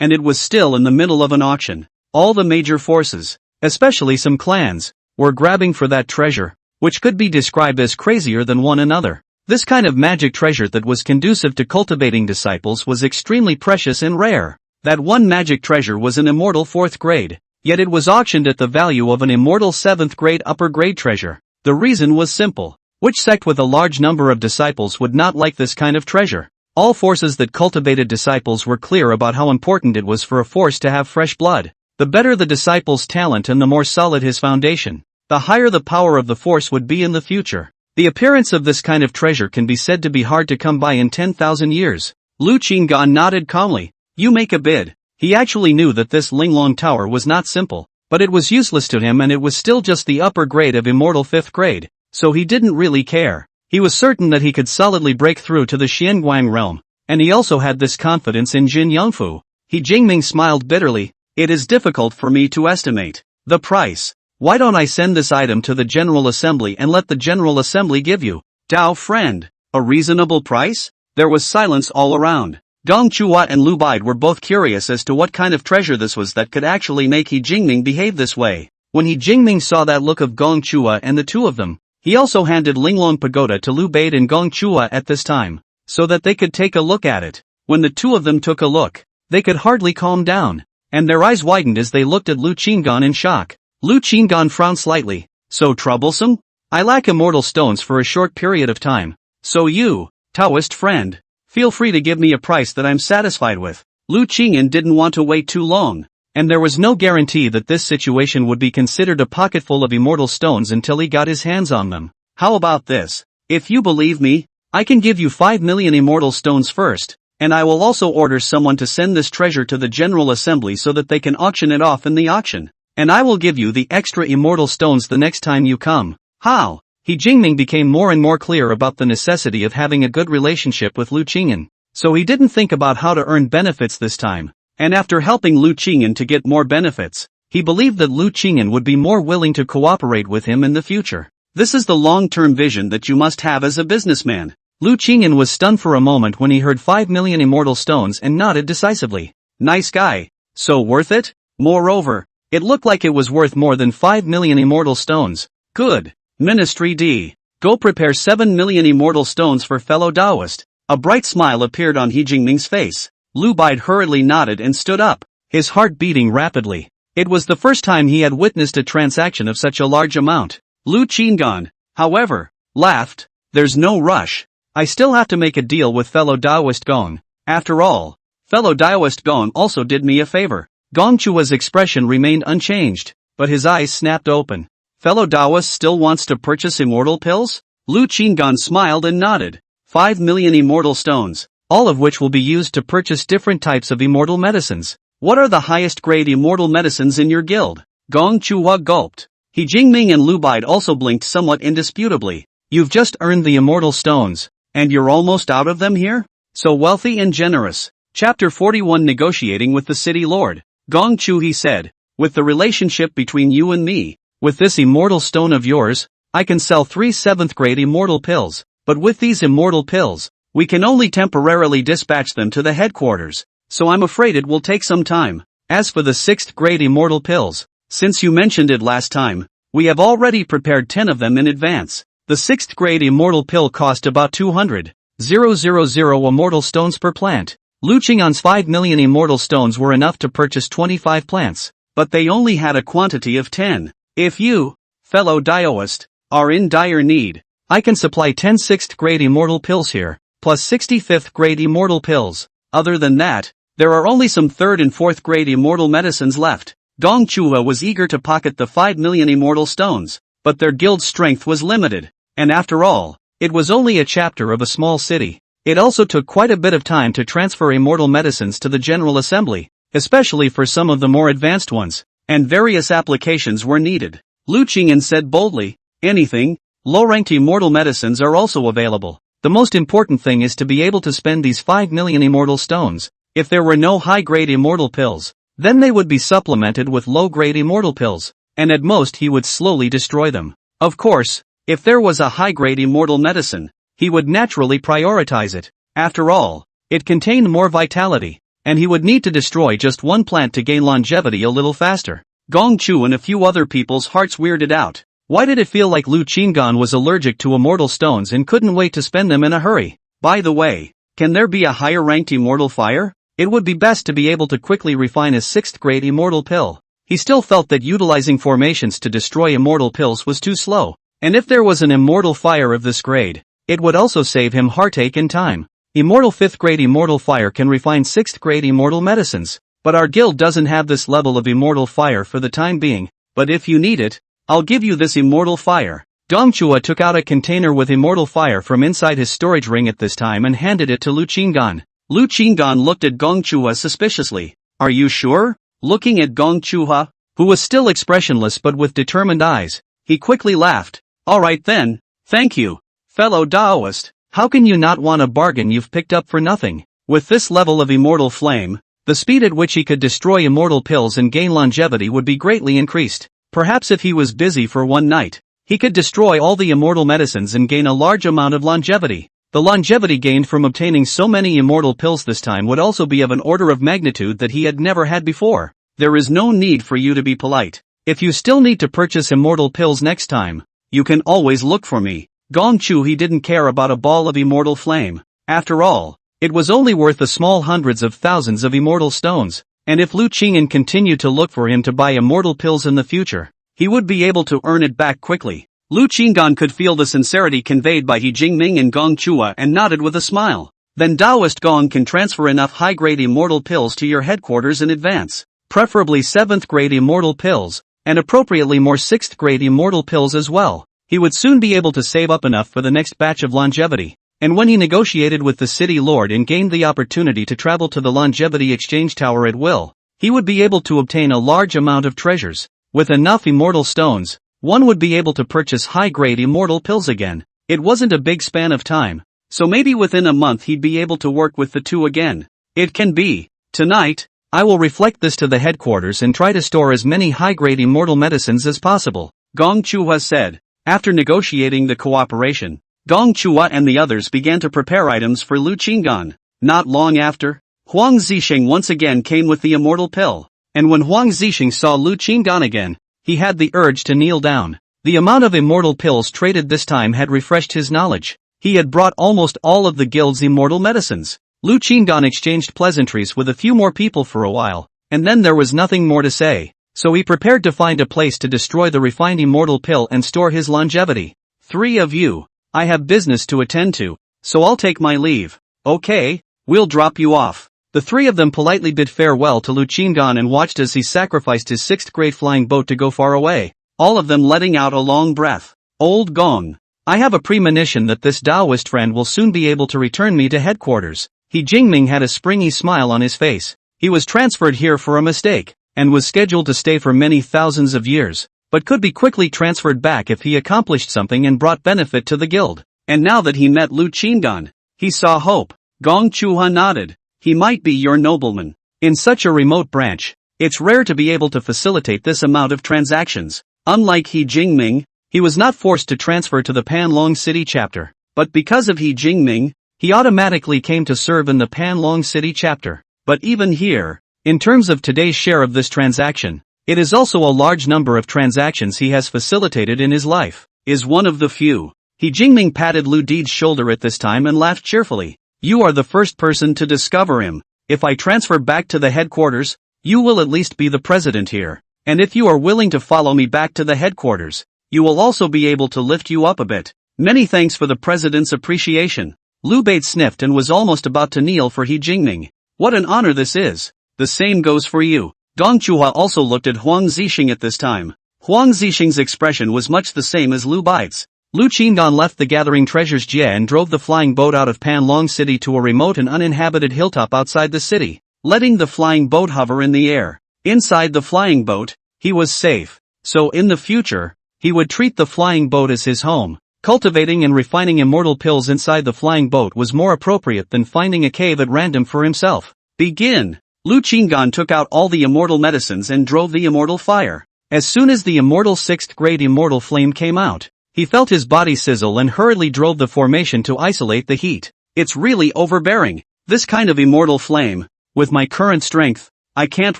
and it was still in the middle of an auction. All the major forces, especially some clans, were grabbing for that treasure, which could be described as crazier than one another. This kind of magic treasure that was conducive to cultivating disciples was extremely precious and rare. That one magic treasure was an immortal 4th grade, yet it was auctioned at the value of an immortal 7th grade upper grade treasure. The reason was simple. Which sect with a large number of disciples would not like this kind of treasure? All forces that cultivated disciples were clear about how important it was for a force to have fresh blood. The better the disciple's talent and the more solid his foundation, the higher the power of the force would be in the future. The appearance of this kind of treasure can be said to be hard to come by in 10,000 years. Lu Qinggan nodded calmly. You make a bid. He actually knew that this Linglong Tower was not simple, but it was useless to him and it was still just the upper grade of immortal 5th grade, so he didn't really care. He was certain that he could solidly break through to the Xianguang realm, and he also had this confidence in Jin Yongfu. He Jingming smiled bitterly. It is difficult for me to estimate the price. Why don't I send this item to the General Assembly and let the General Assembly give you, Dao friend, a reasonable price? There was silence all around. Gong Chua and Lu Bide were both curious as to what kind of treasure this was that could actually make He Jingming behave this way. When He Jingming saw that look of Gong Chua and the two of them, he also handed Linglong Pagoda to Lu Bade and Gong Chua at this time, so that they could take a look at it. When the two of them took a look, they could hardly calm down, and their eyes widened as they looked at Lu Qinggan in shock. Lu Qinggan frowned slightly. So troublesome? I lack immortal stones for a short period of time. So you, Taoist friend, feel free to give me a price that I'm satisfied with. Lu Qingyan didn't want to wait too long, and there was no guarantee that this situation would be considered a pocketful of immortal stones until he got his hands on them. How about this? If you believe me, I can give you 5 million immortal stones first, and I will also order someone to send this treasure to the General Assembly so that they can auction it off in the auction. And I will give you the extra immortal stones the next time you come. How? He Jingming became more and more clear about the necessity of having a good relationship with Lu Qingyan, so he didn't think about how to earn benefits this time. And after helping Lu Qingyan to get more benefits, he believed that Lu Qingyan would be more willing to cooperate with him in the future. This is the long-term vision that you must have as a businessman. Lu Qingyan was stunned for a moment when he heard 5 million immortal stones and nodded decisively. Nice guy. So worth it? Moreover, it looked like it was worth more than 5 million immortal stones. Good. Ministry D. Go prepare 7 million immortal stones for fellow Daoist. A bright smile appeared on He Jingming's face. Lu Bide hurriedly nodded and stood up, his heart beating rapidly. It was the first time he had witnessed a transaction of such a large amount. Lu Qinggan, however, laughed. There's no rush. I still have to make a deal with fellow Daoist Gong. After all, fellow Daoist Gong also did me a favor. Gong Chua's expression remained unchanged, but his eyes snapped open. Fellow Daoist still wants to purchase immortal pills? Lu Qinggan smiled and nodded. 5 million immortal stones, all of which will be used to purchase different types of immortal medicines. What are the highest grade immortal medicines in your guild? Gong Chua gulped. He Jingming and Lu Bide also blinked somewhat indisputably. You've just earned the immortal stones, and you're almost out of them here? So wealthy and generous. Chapter 41 Negotiating with the City Lord. Gong Chu, he said, with the relationship between you and me, with this immortal stone of yours, I can sell 3 7th-grade immortal pills, but with these immortal pills, we can only temporarily dispatch them to the headquarters, so I'm afraid it will take some time. As for the 6th-grade immortal pills, since you mentioned it last time, we have already prepared 10 of them in advance. The 6th-grade immortal pill cost about 200,000 immortal stones per plant. Lu Qinggan's 5 million immortal stones were enough to purchase 25 plants, but they only had a quantity of 10. If you, fellow Daoist, are in dire need, I can supply 10 6th-grade immortal pills here, plus 65th-grade immortal pills. Other than that, there are only some 3rd and 4th-grade immortal medicines left. Gong Chua was eager to pocket the 5 million immortal stones, but their guild's strength was limited, and after all, it was only a chapter of a small city. It also took quite a bit of time to transfer immortal medicines to the General Assembly, especially for some of the more advanced ones, and various applications were needed. Lu Qinggan said boldly, anything, low-ranked immortal medicines are also available. The most important thing is to be able to spend these 5 million immortal stones. If there were no high-grade immortal pills, then they would be supplemented with low-grade immortal pills, and at most he would slowly destroy them. Of course, if there was a high-grade immortal medicine, he would naturally prioritize it. After all, it contained more vitality, and he would need to destroy just one plant to gain longevity a little faster. Gong Chu and a few other people's hearts weirded out. Why did it feel like Lu Qinggan was allergic to immortal stones and couldn't wait to spend them in a hurry? By the way, can there be a higher-ranked immortal fire? It would be best to be able to quickly refine a 6th-grade immortal pill. He still felt that utilizing formations to destroy immortal pills was too slow, and if there was an immortal fire of this grade, it would also save him heartache and time. Immortal 5th-grade immortal fire can refine 6th-grade immortal medicines, but our guild doesn't have this level of immortal fire for the time being, but if you need it, I'll give you this immortal fire. Gong Chua took out a container with immortal fire from inside his storage ring at this time and handed it to Lu Qinggan. Lu Qinggan looked at Gong Chua suspiciously. Are you sure? Looking at Gong Chua, who was still expressionless but with determined eyes, he quickly laughed. Alright then, thank you, fellow Daoist. How can you not want a bargain you've picked up for nothing? With this level of immortal flame, the speed at which he could destroy immortal pills and gain longevity would be greatly increased. Perhaps if he was busy for one night, he could destroy all the immortal medicines and gain a large amount of longevity. The longevity gained from obtaining so many immortal pills this time would also be of an order of magnitude that he had never had before. There is no need for you to be polite. If you still need to purchase immortal pills next time, you can always look for me. Gong Chu he didn't care about a ball of immortal flame. After all, it was only worth the small hundreds of thousands of immortal stones, and if Lu Qinggan continued to look for him to buy immortal pills in the future, he would be able to earn it back quickly. Lu Qinggan could feel the sincerity conveyed by He Jingming and Gong Chua and nodded with a smile. Then Daoist Gong can transfer enough high-grade immortal pills to your headquarters in advance, preferably 7th-grade immortal pills, and appropriately more 6th-grade immortal pills as well. He would soon be able to save up enough for the next batch of longevity. And when he negotiated with the city lord and gained the opportunity to travel to the longevity exchange tower at will, he would be able to obtain a large amount of treasures. With enough immortal stones, one would be able to purchase high-grade immortal pills again. It wasn't a big span of time, so maybe within a month he'd be able to work with the two again. It can be. Tonight, I will reflect this to the headquarters and try to store as many high-grade immortal medicines as possible, Gong Chua said. After negotiating the cooperation, Gong Chua and the others began to prepare items for Lu Qinggan. Not long after, Huang Zixing once again came with the immortal pill, and when Huang Zixing saw Lu Qinggan again, he had the urge to kneel down. The amount of immortal pills traded this time had refreshed his knowledge. He had brought almost all of the guild's immortal medicines. Lu Qinggan exchanged pleasantries with a few more people for a while, and then there was nothing more to say, so he prepared to find a place to destroy the refined immortal pill and store his longevity. 3 of you, I have business to attend to, so I'll take my leave. Okay, we'll drop you off. The 3 of them politely bid farewell to Lu Qinggan and watched as he sacrificed his 6th-grade flying boat to go far away, all of them letting out a long breath. Old Gong, I have a premonition that this Taoist friend will soon be able to return me to headquarters. He Jingming had a springy smile on his face. He was transferred here for a mistake, and was scheduled to stay for many thousands of years, but could be quickly transferred back if he accomplished something and brought benefit to the guild. And now that he met Lu Qinggan, he saw hope. Gong Chuha nodded. He might be your nobleman. In such a remote branch, it's rare to be able to facilitate this amount of transactions. Unlike He Jingming, he was not forced to transfer to the Panlong City chapter. But because of He Jingming, he automatically came to serve in the Panlong City chapter. But even here, in terms of today's share of this transaction, it is also a large number of transactions he has facilitated in his life. Is one of the few. He Jingming patted Lu Di's shoulder at this time and laughed cheerfully. You are the first person to discover him. If I transfer back to the headquarters, you will at least be the president here. And if you are willing to follow me back to the headquarters, you will also be able to lift you up a bit. Many thanks for the president's appreciation. Lu Bate sniffed and was almost about to kneel for He Jingming. What an honor this is. The same goes for you. Dong Chuha also looked at Huang Zixing at this time. Huang Zixing's expression was much the same as Lu Baite's. Lu Qingdan left the gathering treasures Jie and drove the flying boat out of Panlong City to a remote and uninhabited hilltop outside the city, letting the flying boat hover in the air. Inside the flying boat, he was safe. So in the future, he would treat the flying boat as his home. Cultivating and refining immortal pills inside the flying boat was more appropriate than finding a cave at random for himself. Begin. Lu Qingdan took out all the immortal medicines and drove the immortal fire. As soon as the immortal 6th grade immortal flame came out, he felt his body sizzle and hurriedly drove the formation to isolate the heat. It's really overbearing, this kind of immortal flame. With my current strength, I can't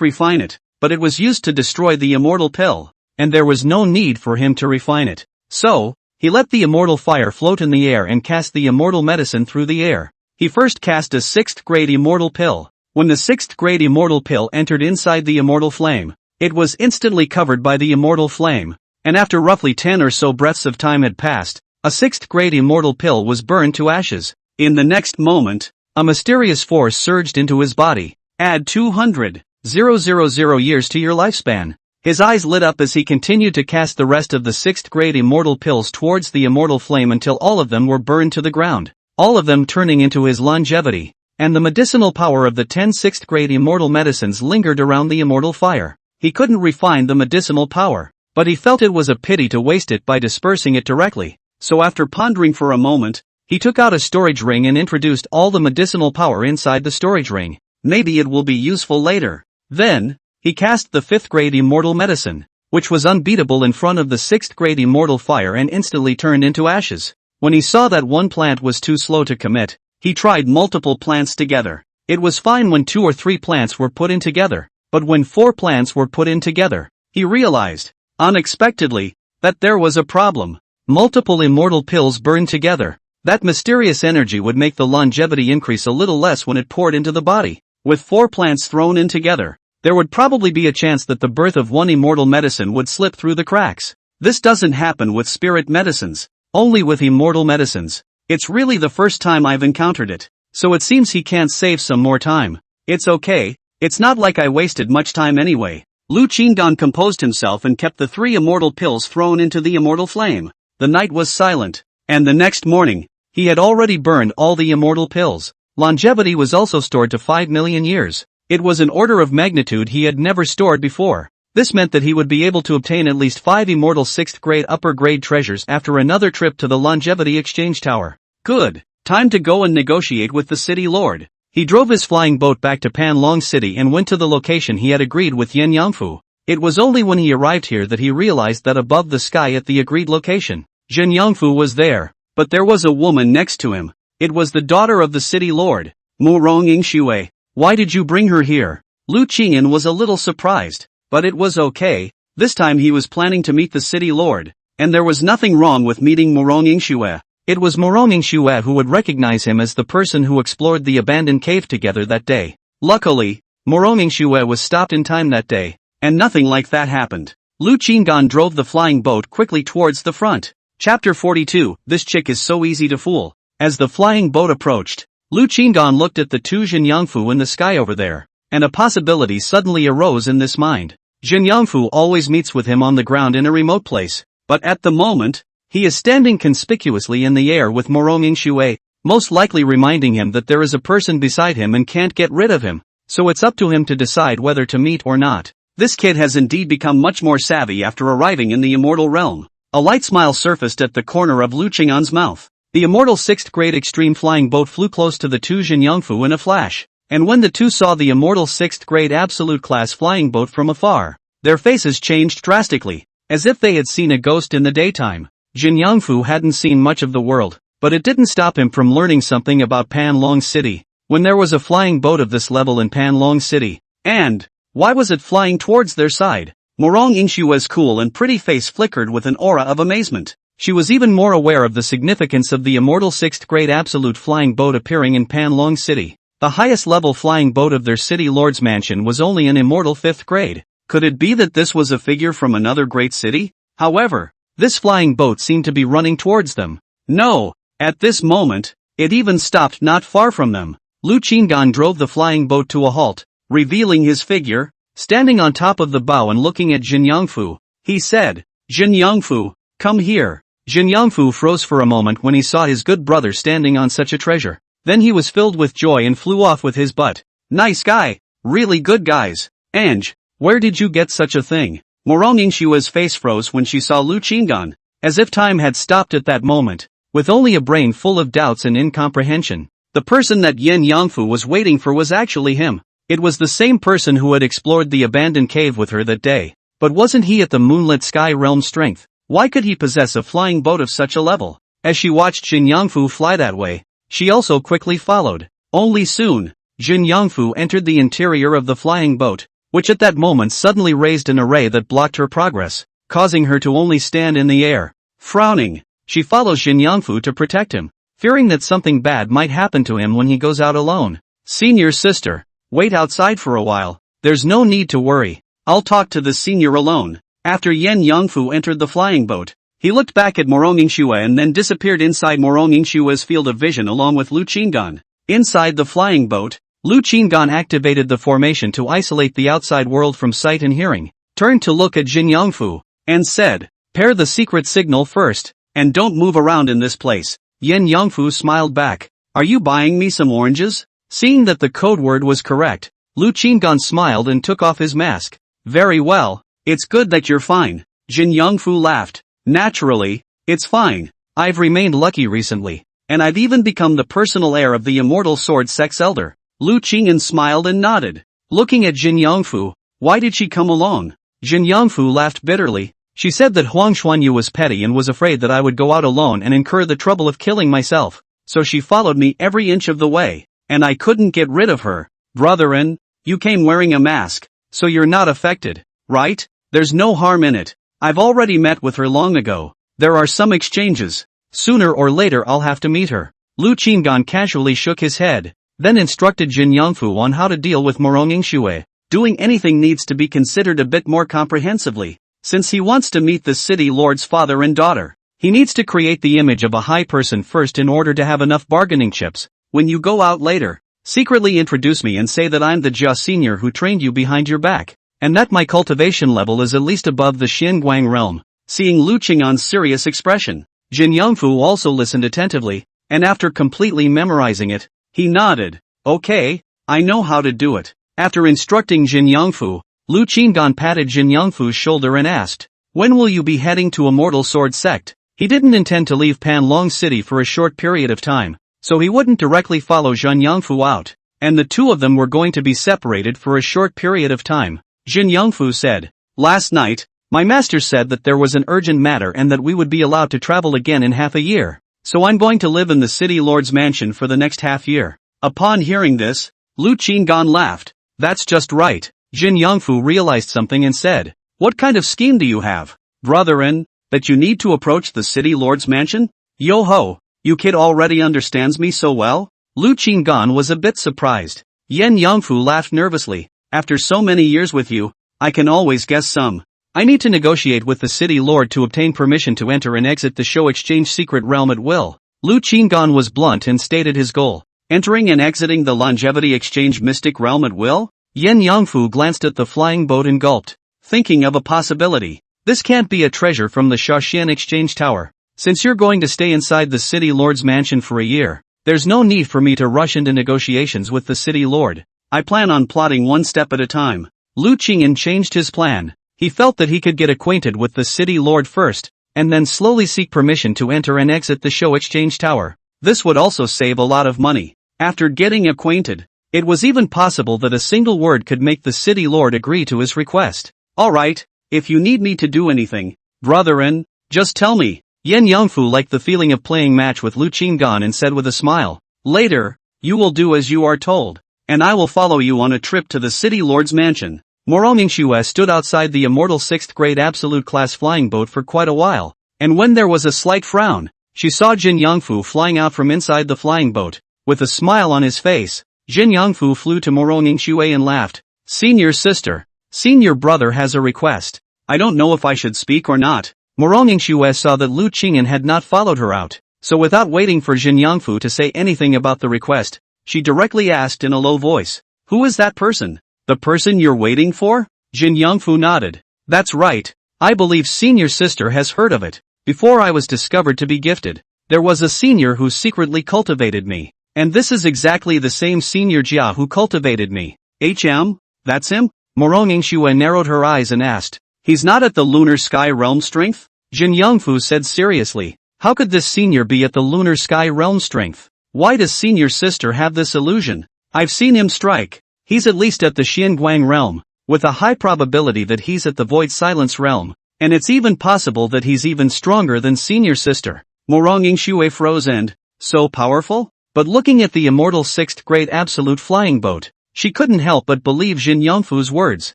refine it, but it was used to destroy the immortal pill, and there was no need for him to refine it. So, he let the immortal fire float in the air and cast the immortal medicine through the air. He first cast a 6th grade immortal pill. When the 6th grade immortal pill entered inside the immortal flame, it was instantly covered by the immortal flame. And after roughly 10 or so breaths of time had passed, a 6th grade immortal pill was burned to ashes. In the next moment, a mysterious force surged into his body. Add 200,000 years to your lifespan. His eyes lit up as he continued to cast the rest of the 6th grade immortal pills towards the immortal flame until all of them were burned to the ground, all of them turning into his longevity. And the medicinal power of the 10 6th grade immortal medicines lingered around the immortal fire. He couldn't refine the medicinal power, but he felt it was a pity to waste it by dispersing it directly. So after pondering for a moment, he took out a storage ring and introduced all the medicinal power inside the storage ring. Maybe it will be useful later. Then, he cast the 5th grade immortal medicine, which was unbeatable in front of the 6th grade immortal fire and instantly turned into ashes. When he saw that one plant was too slow to commit, he tried multiple plants together. It was fine when 2 or 3 plants were put in together, but when 4 plants were put in together, he realized, unexpectedly, that there was a problem. Multiple immortal pills burned together. That mysterious energy would make the longevity increase a little less when it poured into the body. With 4 plants thrown in together, there would probably be a chance that the birth of one immortal medicine would slip through the cracks. This doesn't happen with spirit medicines, only with immortal medicines. It's really the first time I've encountered it, so it seems he can't save some more time. It's okay, it's not like I wasted much time anyway. Lu Qingdan composed himself and kept the 3 immortal pills thrown into the immortal flame. The night was silent, and the next morning, he had already burned all the immortal pills. Longevity was also stored to 5 million years. It was an order of magnitude he had never stored before. This meant that he would be able to obtain at least 5 immortal 6th grade upper grade treasures after another trip to the Longevity Exchange Tower. Good, time to go and negotiate with the city lord. He drove his flying boat back to Panlong City and went to the location he had agreed with Yen Yangfu. It was only when he arrived here that he realized that above the sky at the agreed location, Zhen Yangfu was there, but there was a woman next to him. It was the daughter of the city lord, Mu Rongying Xue. Why did you bring her here? Lu Qingyan was a little surprised, but it was okay. This time he was planning to meet the city lord, and there was nothing wrong with meeting Mu Rongying Xue. It was Mu Rongying Xue who would recognize him as the person who explored the abandoned cave together that day. Luckily, Mu Rongying Xue was stopped in time that day, and nothing like that happened. Lu Qingdan drove the flying boat quickly towards the front. Chapter 42, This chick is so easy to fool. As the flying boat approached, Lu Qingdan looked at the 2 Zhen Yangfu in the sky over there, and a possibility suddenly arose in this mind. Zhen Yangfu always meets with him on the ground in a remote place, but at the moment, he is standing conspicuously in the air with Mu Rongying Xue, most likely reminding him that there is a person beside him and can't get rid of him, so it's up to him to decide whether to meet or not. This kid has indeed become much more savvy after arriving in the immortal realm. A light smile surfaced at the corner of Lu Qing'an's mouth. The immortal 6th grade extreme flying boat flew close to the two Jinyangfu in a flash, and when the two saw the immortal 6th grade absolute class flying boat from afar, their faces changed drastically, as if they had seen a ghost in the daytime. Jinyangfu hadn't seen much of the world, but it didn't stop him from learning something about Panlong City. When there was a flying boat of this level in Panlong City, and why was it flying towards their side? Morong Yingshua's cool and pretty face flickered with an aura of amazement. She was even more aware of the significance of the immortal 6th grade absolute flying boat appearing in Panlong City. The highest level flying boat of their city lord's mansion was only an immortal 5th grade. Could it be that this was a figure from another great city? However, this flying boat seemed to be running towards them. No, at this moment, it even stopped not far from them. Lu Qinggan drove the flying boat to a halt, revealing his figure, standing on top of the bow and looking at Jinyangfu. He said, "Jinyangfu, come here." Jinyangfu froze for a moment when he saw his good brother standing on such a treasure. Then he was filled with joy and flew off with his butt. "Nice guy, really good guys. Ange, where did you get such a thing?" Morong Yingshua's face froze when she saw Lu Qinggan, as if time had stopped at that moment, with only a brain full of doubts and incomprehension. The person that Yin Yangfu was waiting for was actually him. It was the same person who had explored the abandoned cave with her that day. But wasn't he at the moonlit sky realm strength? Why could he possess a flying boat of such a level? As she watched Jin Yangfu fly that way, she also quickly followed. Only soon, Jin Yangfu entered the interior of the flying boat, which at that moment suddenly raised an array that blocked her progress, causing her to only stand in the air. Frowning, she follows Jin Yangfu to protect him, fearing that something bad might happen to him when he goes out alone. "Senior sister, wait outside for a while. There's no need to worry. I'll talk to the senior alone." After Yen Yangfu entered the flying boat, he looked back at Morong Yingxue and then disappeared inside Morong Yingshue's field of vision along with Lu Qinggan. Inside the flying boat, Lu Qinggan activated the formation to isolate the outside world from sight and hearing, turned to look at Jin Yangfu, and said, "Pair the secret signal first, and don't move around in this place." Yen Yangfu smiled back. "Are you buying me some oranges?" Seeing that the code word was correct, Lu Qinggan smiled and took off his mask. "Very well, it's good that you're fine." Jin Yangfu laughed. "Naturally, it's fine. I've remained lucky recently, and I've even become the personal heir of the immortal sword sect's elder." Lu Qinggan smiled and nodded. Looking at Jin Yangfu, "Why did she come along?" Jin Yangfu laughed bitterly. "She said that Huang Xuanyu was petty and was afraid that I would go out alone and incur the trouble of killing myself, so she followed me every inch of the way, and I couldn't get rid of her." "Brotherin, you came wearing a mask, so you're not affected, right? There's no harm in it. I've already met with her long ago. There are some exchanges. Sooner or later I'll have to meet her." Lu Qinggan casually shook his head, then instructed Jin Yangfu on how to deal with Morong Yingshuo. Doing anything needs to be considered a bit more comprehensively. Since he wants to meet the city lord's father and daughter, he needs to create the image of a high person first in order to have enough bargaining chips. "When you go out later, secretly introduce me and say that I'm the Jia senior who trained you behind your back, and that my cultivation level is at least above the Xinguang realm." Seeing Lu Qinggan's serious expression, Jin Yangfu also listened attentively, and after completely memorizing it, he nodded. "Okay, I know how to do it." After instructing Jin Yangfu, Lu Qinggan patted Jin Yangfu's shoulder and asked, "When will you be heading to Immortal Sword Sect?" He didn't intend to leave Panlong City for a short period of time, so he wouldn't directly follow Jin Yangfu out, and the two of them were going to be separated for a short period of time. Jin Yangfu said, "Last night, my master said that there was an urgent matter and that we would be allowed to travel again in half a year, so I'm going to live in the city lord's mansion for the next half year." Upon hearing this, Lu Qinggan laughed. "That's just right." Jin Yangfu realized something and said, "What kind of scheme do you have, brotherin, that you need to approach the city lord's mansion?" "Yo-ho, you kid already understands me so well?" Lu Qinggan was a bit surprised. Yen Yangfu laughed nervously. "After so many years with you, I can always guess some. I need to negotiate with the city lord to obtain permission to enter and exit the show exchange secret realm at will." Lu Qinggan was blunt and stated his goal. Entering and exiting the longevity exchange mystic realm at will? Yen Yangfu glanced at the flying boat and gulped, thinking of a possibility. "This can't be a treasure from the Shouquan exchange tower. Since you're going to stay inside the city lord's mansion for a year, there's no need for me to rush into negotiations with the city lord. I plan on plotting one step at a time." Lu Qingyan changed his plan. He felt that he could get acquainted with the city lord first, and then slowly seek permission to enter and exit the show exchange tower. This would also save a lot of money. After getting acquainted, it was even possible that a single word could make the city lord agree to his request. Alright, if you need me to do anything, brother-in, just tell me. Yen Yongfu liked the feeling of playing match with Lu Qinggan and said with a smile, later, you will do as you are told, and I will follow you on a trip to the city lord's mansion. Morongingxue stood outside the immortal 6th grade absolute class flying boat for quite a while, and when there was a slight frown, she saw Jin Yongfu flying out from inside the flying boat. With a smile on his face, Jin Yongfu flew to Morongingxue and laughed. Senior sister, senior brother has a request. I don't know if I should speak or not. Morongingxue saw that Lu Qingyan had not followed her out, so without waiting for Jin Yongfu to say anything about the request, she directly asked in a low voice, who is that person? The person you're waiting for? Jin Yongfu nodded. That's right. I believe senior sister has heard of it. Before I was discovered to be gifted, there was a senior who secretly cultivated me. And this is exactly the same senior Jia who cultivated me. That's him? Morongingxue narrowed her eyes and asked. He's not at the lunar sky realm strength? Jin Yongfu said seriously. How could this senior be at the lunar sky realm strength? Why does senior sister have this illusion? I've seen him strike. He's at least at the Xianguang realm, with a high probability that he's at the void silence realm, and it's even possible that he's even stronger than senior sister. Morongingxue froze and, so powerful? But looking at the immortal 6th grade absolute flying boat, she couldn't help but believe Jin Yongfu's words.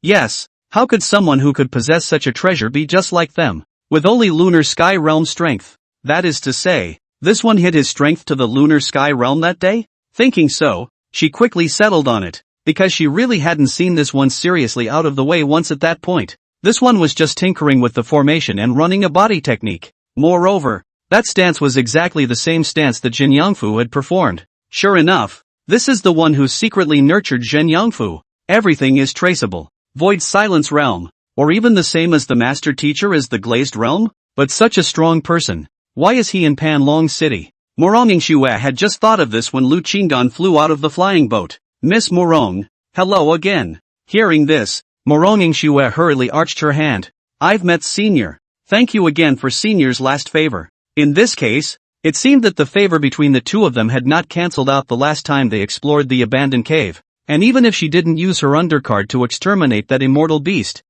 Yes, how could someone who could possess such a treasure be just like them, with only lunar sky realm strength? That is to say, this one hid his strength to the lunar sky realm that day? Thinking so, she quickly settled on it, because she really hadn't seen this one seriously out of the way once at that point. This one was just tinkering with the formation and running a body technique. Moreover, that stance was exactly the same stance that Jin Yongfu had performed. Sure enough, this is the one who secretly nurtured Jin Yongfu. Everything is traceable. Void silence realm, or even the same as the master teacher is the glazed realm? But such a strong person, why is he in Panlong City? Morongingxue had just thought of this when Lu Qingdan flew out of the flying boat. Miss Morong, hello again. Hearing this, Morongingxue hurriedly arched her hand. I've met Senior. Thank you again for Senior's last favor. In this case, it seemed that the favor between the two of them had not cancelled out the last time they explored the abandoned cave, and even if she didn't use her undercard to exterminate that immortal beast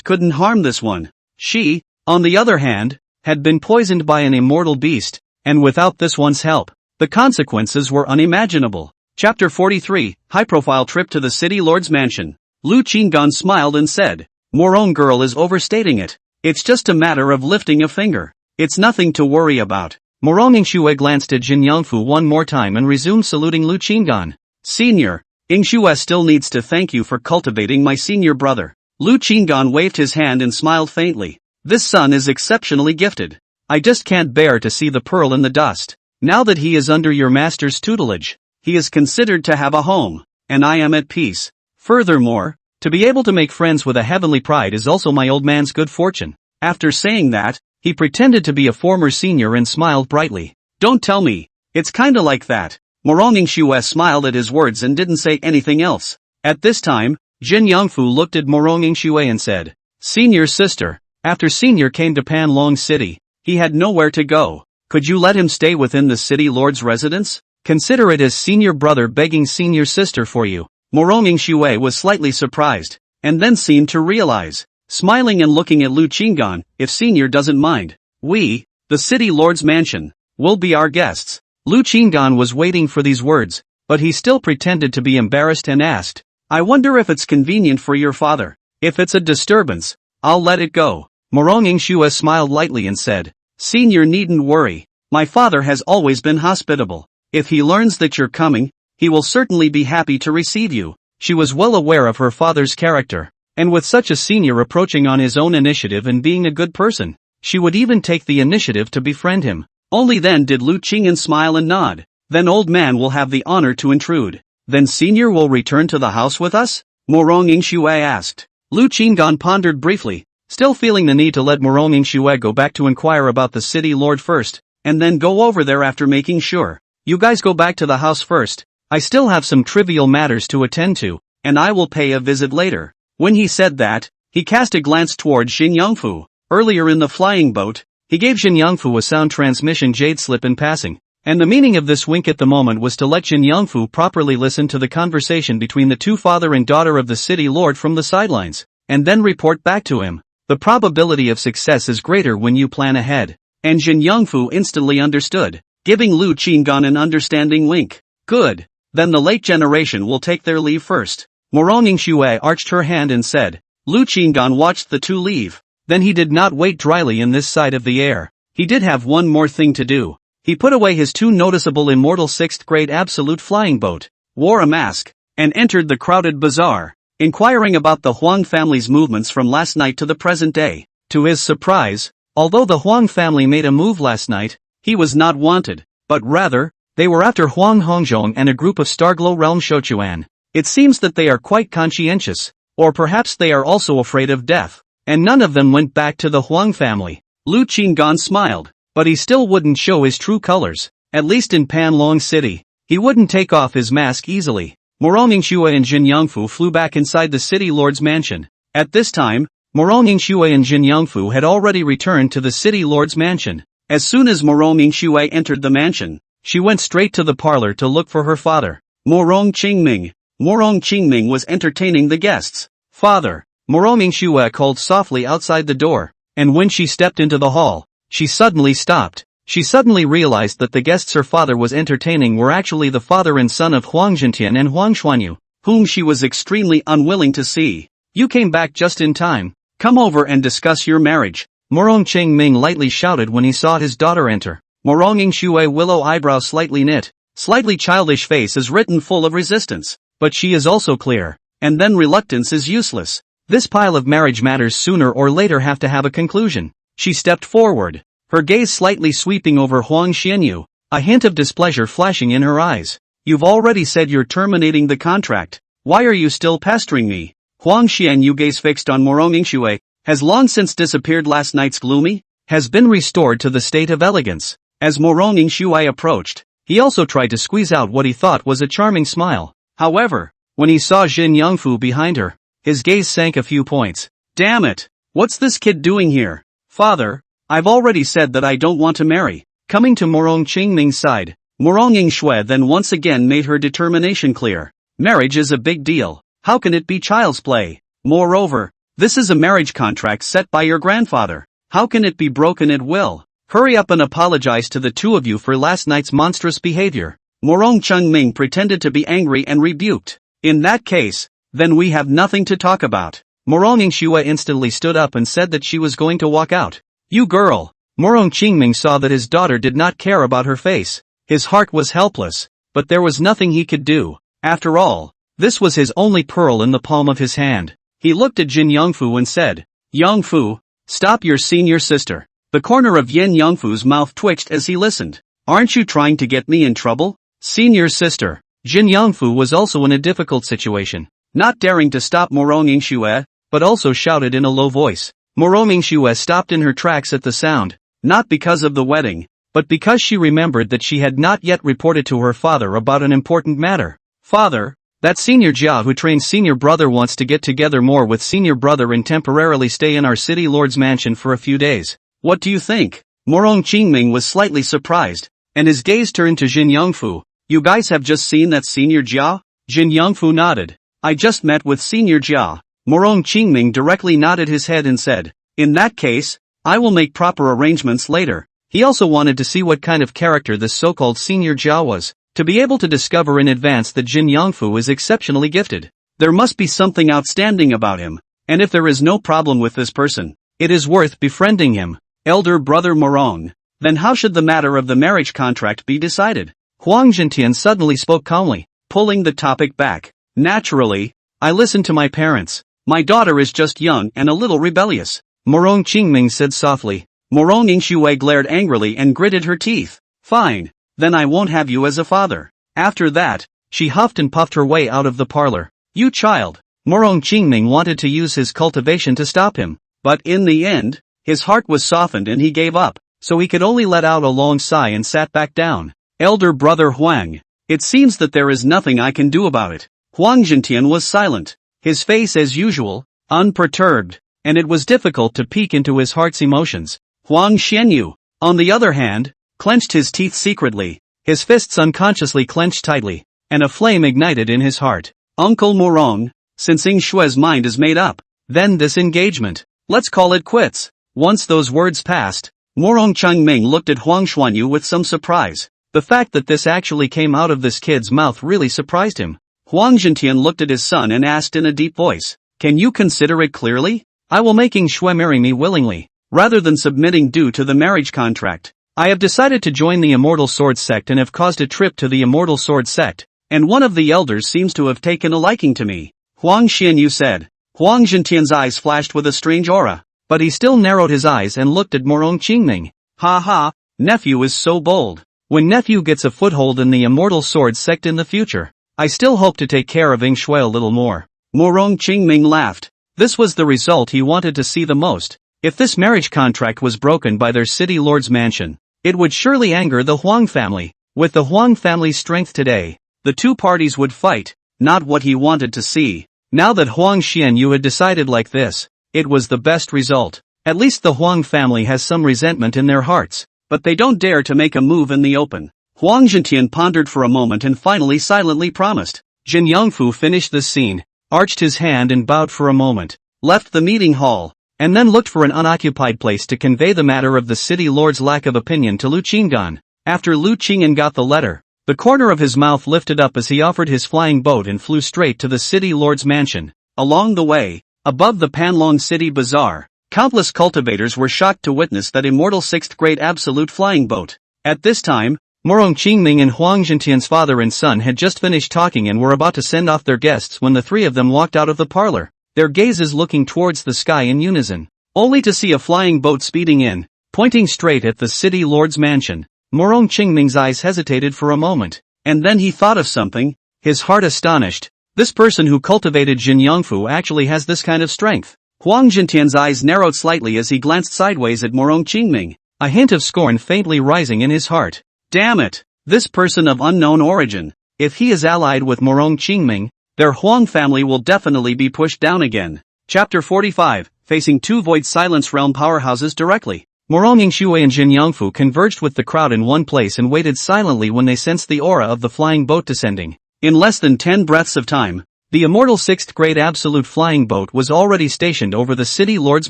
couldn't harm this one. She, on the other hand, had been poisoned by an immortal beast, and without this one's help, the consequences were unimaginable. Chapter 43, High-Profile Trip to the City Lord's Mansion. Lu Qinggan smiled and said, Morong girl is overstating it. It's just a matter of lifting a finger. It's nothing to worry about. Morongingxue glanced at Jin Yongfu one more time and resumed saluting Lu Qinggan. Senior, Yingxue still needs to thank you for cultivating my senior brother. Lu Qinggan waved his hand and smiled faintly. This son is exceptionally gifted. I just can't bear to see the pearl in the dust. Now that he is under your master's tutelage, he is considered to have a home, and I am at peace. Furthermore, to be able to make friends with a heavenly pride is also my old man's good fortune. After saying that, he pretended to be a former senior and smiled brightly. Don't tell me, it's kinda like that. Morongingxue smiled at his words and didn't say anything else. At this time, Jin Yongfu looked at Morongingxue and said, Senior sister, after Senior came to Panlong City, he had nowhere to go. Could you let him stay within the city lord's residence? Consider it as senior brother begging senior sister for you. Morongingxue was slightly surprised, and then seemed to realize, smiling and looking at Lu Qinggan, if senior doesn't mind, we, the city lord's mansion, will be our guests. Lu Qinggan was waiting for these words, but he still pretended to be embarrassed and asked, I wonder if it's convenient for your father. If it's a disturbance, I'll let it go. Morongingxue smiled lightly and said, Senior needn't worry, my father has always been hospitable. If he learns that you're coming, he will certainly be happy to receive you. She was well aware of her father's character, and with such a senior approaching on his own initiative and being a good person, she would even take the initiative to befriend him. Only then did Lu Qingyan smile and nod. Then old man will have the honor to intrude. Then senior will return to the house with us? Morongingxue asked. Lu Qinggan pondered briefly, still feeling the need to let Morongingxue go back to inquire about the city lord first, and then go over there after making sure. You guys go back to the house first. I still have some trivial matters to attend to, and I will pay a visit later. When he said that, he cast a glance toward Jin Yongfu. Earlier in the flying boat, he gave Jin Yongfu a sound transmission jade slip in passing, and the meaning of this wink at the moment was to let Jin Yongfu properly listen to the conversation between the two father and daughter of the city lord from the sidelines, and then report back to him. The probability of success is greater when you plan ahead. And Jin Yongfu instantly understood, giving Lu Qinggan an understanding wink. Good. Then the late generation will take their leave first. Morong Yingxue arched her hand and said. Lu Qinggan watched the two leave. Then he did not wait dryly in this side of the air. He did have one more thing to do. He put away his two noticeable immortal 6th grade absolute flying boat, wore a mask, and entered the crowded bazaar, inquiring about the Huang family's movements from last night to the present day. To his surprise, although the Huang family made a move last night, he was not wanted, but rather, they were after Huang Hongzhong and a group of Starglow realm Shouquan. It seems that they are quite conscientious, or perhaps they are also afraid of death, and none of them went back to the Huang family. Lu Qinggan smiled, but he still wouldn't show his true colors, at least in Panlong City. He wouldn't take off his mask easily. Morong Yingxue and Jin Yongfu flew back inside the city lord's mansion. At this time, Morong Yingxue and Jin Yongfu had already returned to the city lord's mansion. As soon as Morong Yingxue entered the mansion, she went straight to the parlor to look for her father, Morong Qingming. Morong Qingming was entertaining the guests. Father, Morong Yingxue called softly outside the door, and when she stepped into the hall, she suddenly stopped. She suddenly realized that the guests her father was entertaining were actually the father and son of Huang Zhentian and Huang Xuanyu, whom she was extremely unwilling to see. You came back just in time. Come over and discuss your marriage, Morong Qingming lightly shouted when he saw his daughter enter. Morong Yingxue willow eyebrow slightly knit, slightly childish face is written full of resistance. But she is also clear. And then reluctance is useless. This pile of marriage matters sooner or later have to have a conclusion. She stepped forward, her gaze slightly sweeping over Huang Xianyu, a hint of displeasure flashing in her eyes. You've already said you're terminating the contract. Why are you still pestering me? Huang Xianyu gaze fixed on Morong Yingxue, has long since disappeared. Last night's gloomy, has been restored to the state of elegance. As Morong Yingxue approached, he also tried to squeeze out what he thought was a charming smile. However, when he saw Jin Yongfu behind her, his gaze sank a few points. Damn it! What's this kid doing here? Father, I've already said that I don't want to marry. Coming to Morong Qingming's side, Morong Yingxue then once again made her determination clear. Marriage is a big deal. How can it be child's play? Moreover, this is a marriage contract set by your grandfather. How can it be broken at will? Hurry up and apologize to the two of you for last night's monstrous behavior. Morong Qingming pretended to be angry and rebuked. In that case, then we have nothing to talk about. Morong Yingxue instantly stood up and said that she was going to walk out. You girl! Morong Qingming saw that his daughter did not care about her face. His heart was helpless, but there was nothing he could do. After all, this was his only pearl in the palm of his hand. He looked at Jin Yongfu and said, Yongfu, stop your senior sister. The corner of Yin Yongfu's mouth twitched as he listened. Aren't you trying to get me in trouble? Senior sister. Jin Yongfu was also in a difficult situation, not daring to stop Morong Yingxue, but also shouted in a low voice. Morong Yingxue stopped in her tracks at the sound, not because of the wedding, but because she remembered that she had not yet reported to her father about an important matter. Father, that senior Jia who trains senior brother wants to get together more with senior brother and temporarily stay in our city lord's mansion for a few days. What do you think? Morong Qingming was slightly surprised, and his gaze turned to Jin Yongfu. You guys have just seen that senior Jia? Jin Yongfu nodded. I just met with senior Jia. Morong Qingming directly nodded his head and said, in that case, I will make proper arrangements later. He also wanted to see what kind of character this so-called senior Jia was, to be able to discover in advance that Jin Yongfu is exceptionally gifted. There must be something outstanding about him, and if there is no problem with this person, it is worth befriending him. Elder brother Morong, then how should the matter of the marriage contract be decided? Huang Zhentian suddenly spoke calmly, pulling the topic back. Naturally, I listened to my parents. My daughter is just young and a little rebellious, Morong Qingming said softly. Morong Yingxue glared angrily and gritted her teeth. Fine, then I won't have you as a father. After that, she huffed and puffed her way out of the parlor. You child! Morong Qingming wanted to use his cultivation to stop him, but in the end, his heart was softened and he gave up, so he could only let out a long sigh and sat back down. Elder brother Huang, it seems that there is nothing I can do about it. Huang Zhentian was silent, his face as usual, unperturbed. and it was difficult to peek into his heart's emotions. Huang Xianyu, on the other hand, clenched his teeth secretly, his fists unconsciously clenched tightly, and a flame ignited in his heart. Uncle Morong, since Ying Shue's mind is made up, then this engagement, let's call it quits. Once those words passed, Morong Changming looked at Huang Xuanyu with some surprise. The fact that this actually came out of this kid's mouth really surprised him. Huang Zhentian looked at his son and asked in a deep voice, "Can you consider it clearly? I will make Ying Shui marry me willingly, rather than submitting due to the marriage contract. I have decided to join the Immortal Sword sect and have caused a trip to the Immortal Sword sect, and one of the elders seems to have taken a liking to me," Huang Xianyu said. Huang Zhentian's eyes flashed with a strange aura, but he still narrowed his eyes and looked at Morong Qingming. "Ha ha, nephew is so bold. When nephew gets a foothold in the Immortal Sword sect in the future, I still hope to take care of Ying Shui a little more." Morong Qingming laughed. This was the result he wanted to see the most. If this marriage contract was broken by their city lord's mansion, it would surely anger the Huang family. With the Huang family's strength today, the two parties would fight, not what he wanted to see. Now that Huang Xianyu had decided like this, it was the best result. At least the Huang family has some resentment in their hearts, but they don't dare to make a move in the open. Huang Zhentian pondered for a moment and finally silently promised. Jin Yongfu finished this scene, arched his hand and bowed for a moment, left the meeting hall, and then looked for an unoccupied place to convey the matter of the city lord's lack of opinion to Lu Qinggan. After Lu Qinggan got the letter, the corner of his mouth lifted up as he offered his flying boat and flew straight to the city lord's mansion. Along the way, above the Panlong City Bazaar, countless cultivators were shocked to witness that immortal sixth-grade absolute flying boat. At this time, Morong Qingming and Huang Zhentian's father and son had just finished talking and were about to send off their guests when the three of them walked out of the parlor, their gazes looking towards the sky in unison, only to see a flying boat speeding in, pointing straight at the city lord's mansion. Morong Qingming's eyes hesitated for a moment, and then he thought of something, his heart astonished. This person who cultivated Jin Yongfu actually has this kind of strength. Huang Zhentian's eyes narrowed slightly as he glanced sideways at Morong Qingming, a hint of scorn faintly rising in his heart. Damn it! This person of unknown origin, if he is allied with Morong Qingming, their Huang family will definitely be pushed down again. Chapter 45, facing two Void Silence Realm powerhouses directly. Morong Yingshui and Jin Yongfu converged with the crowd in one place and waited silently when they sensed the aura of the flying boat descending. In less than 10 breaths of time, the immortal 6th grade absolute flying boat was already stationed over the city lord's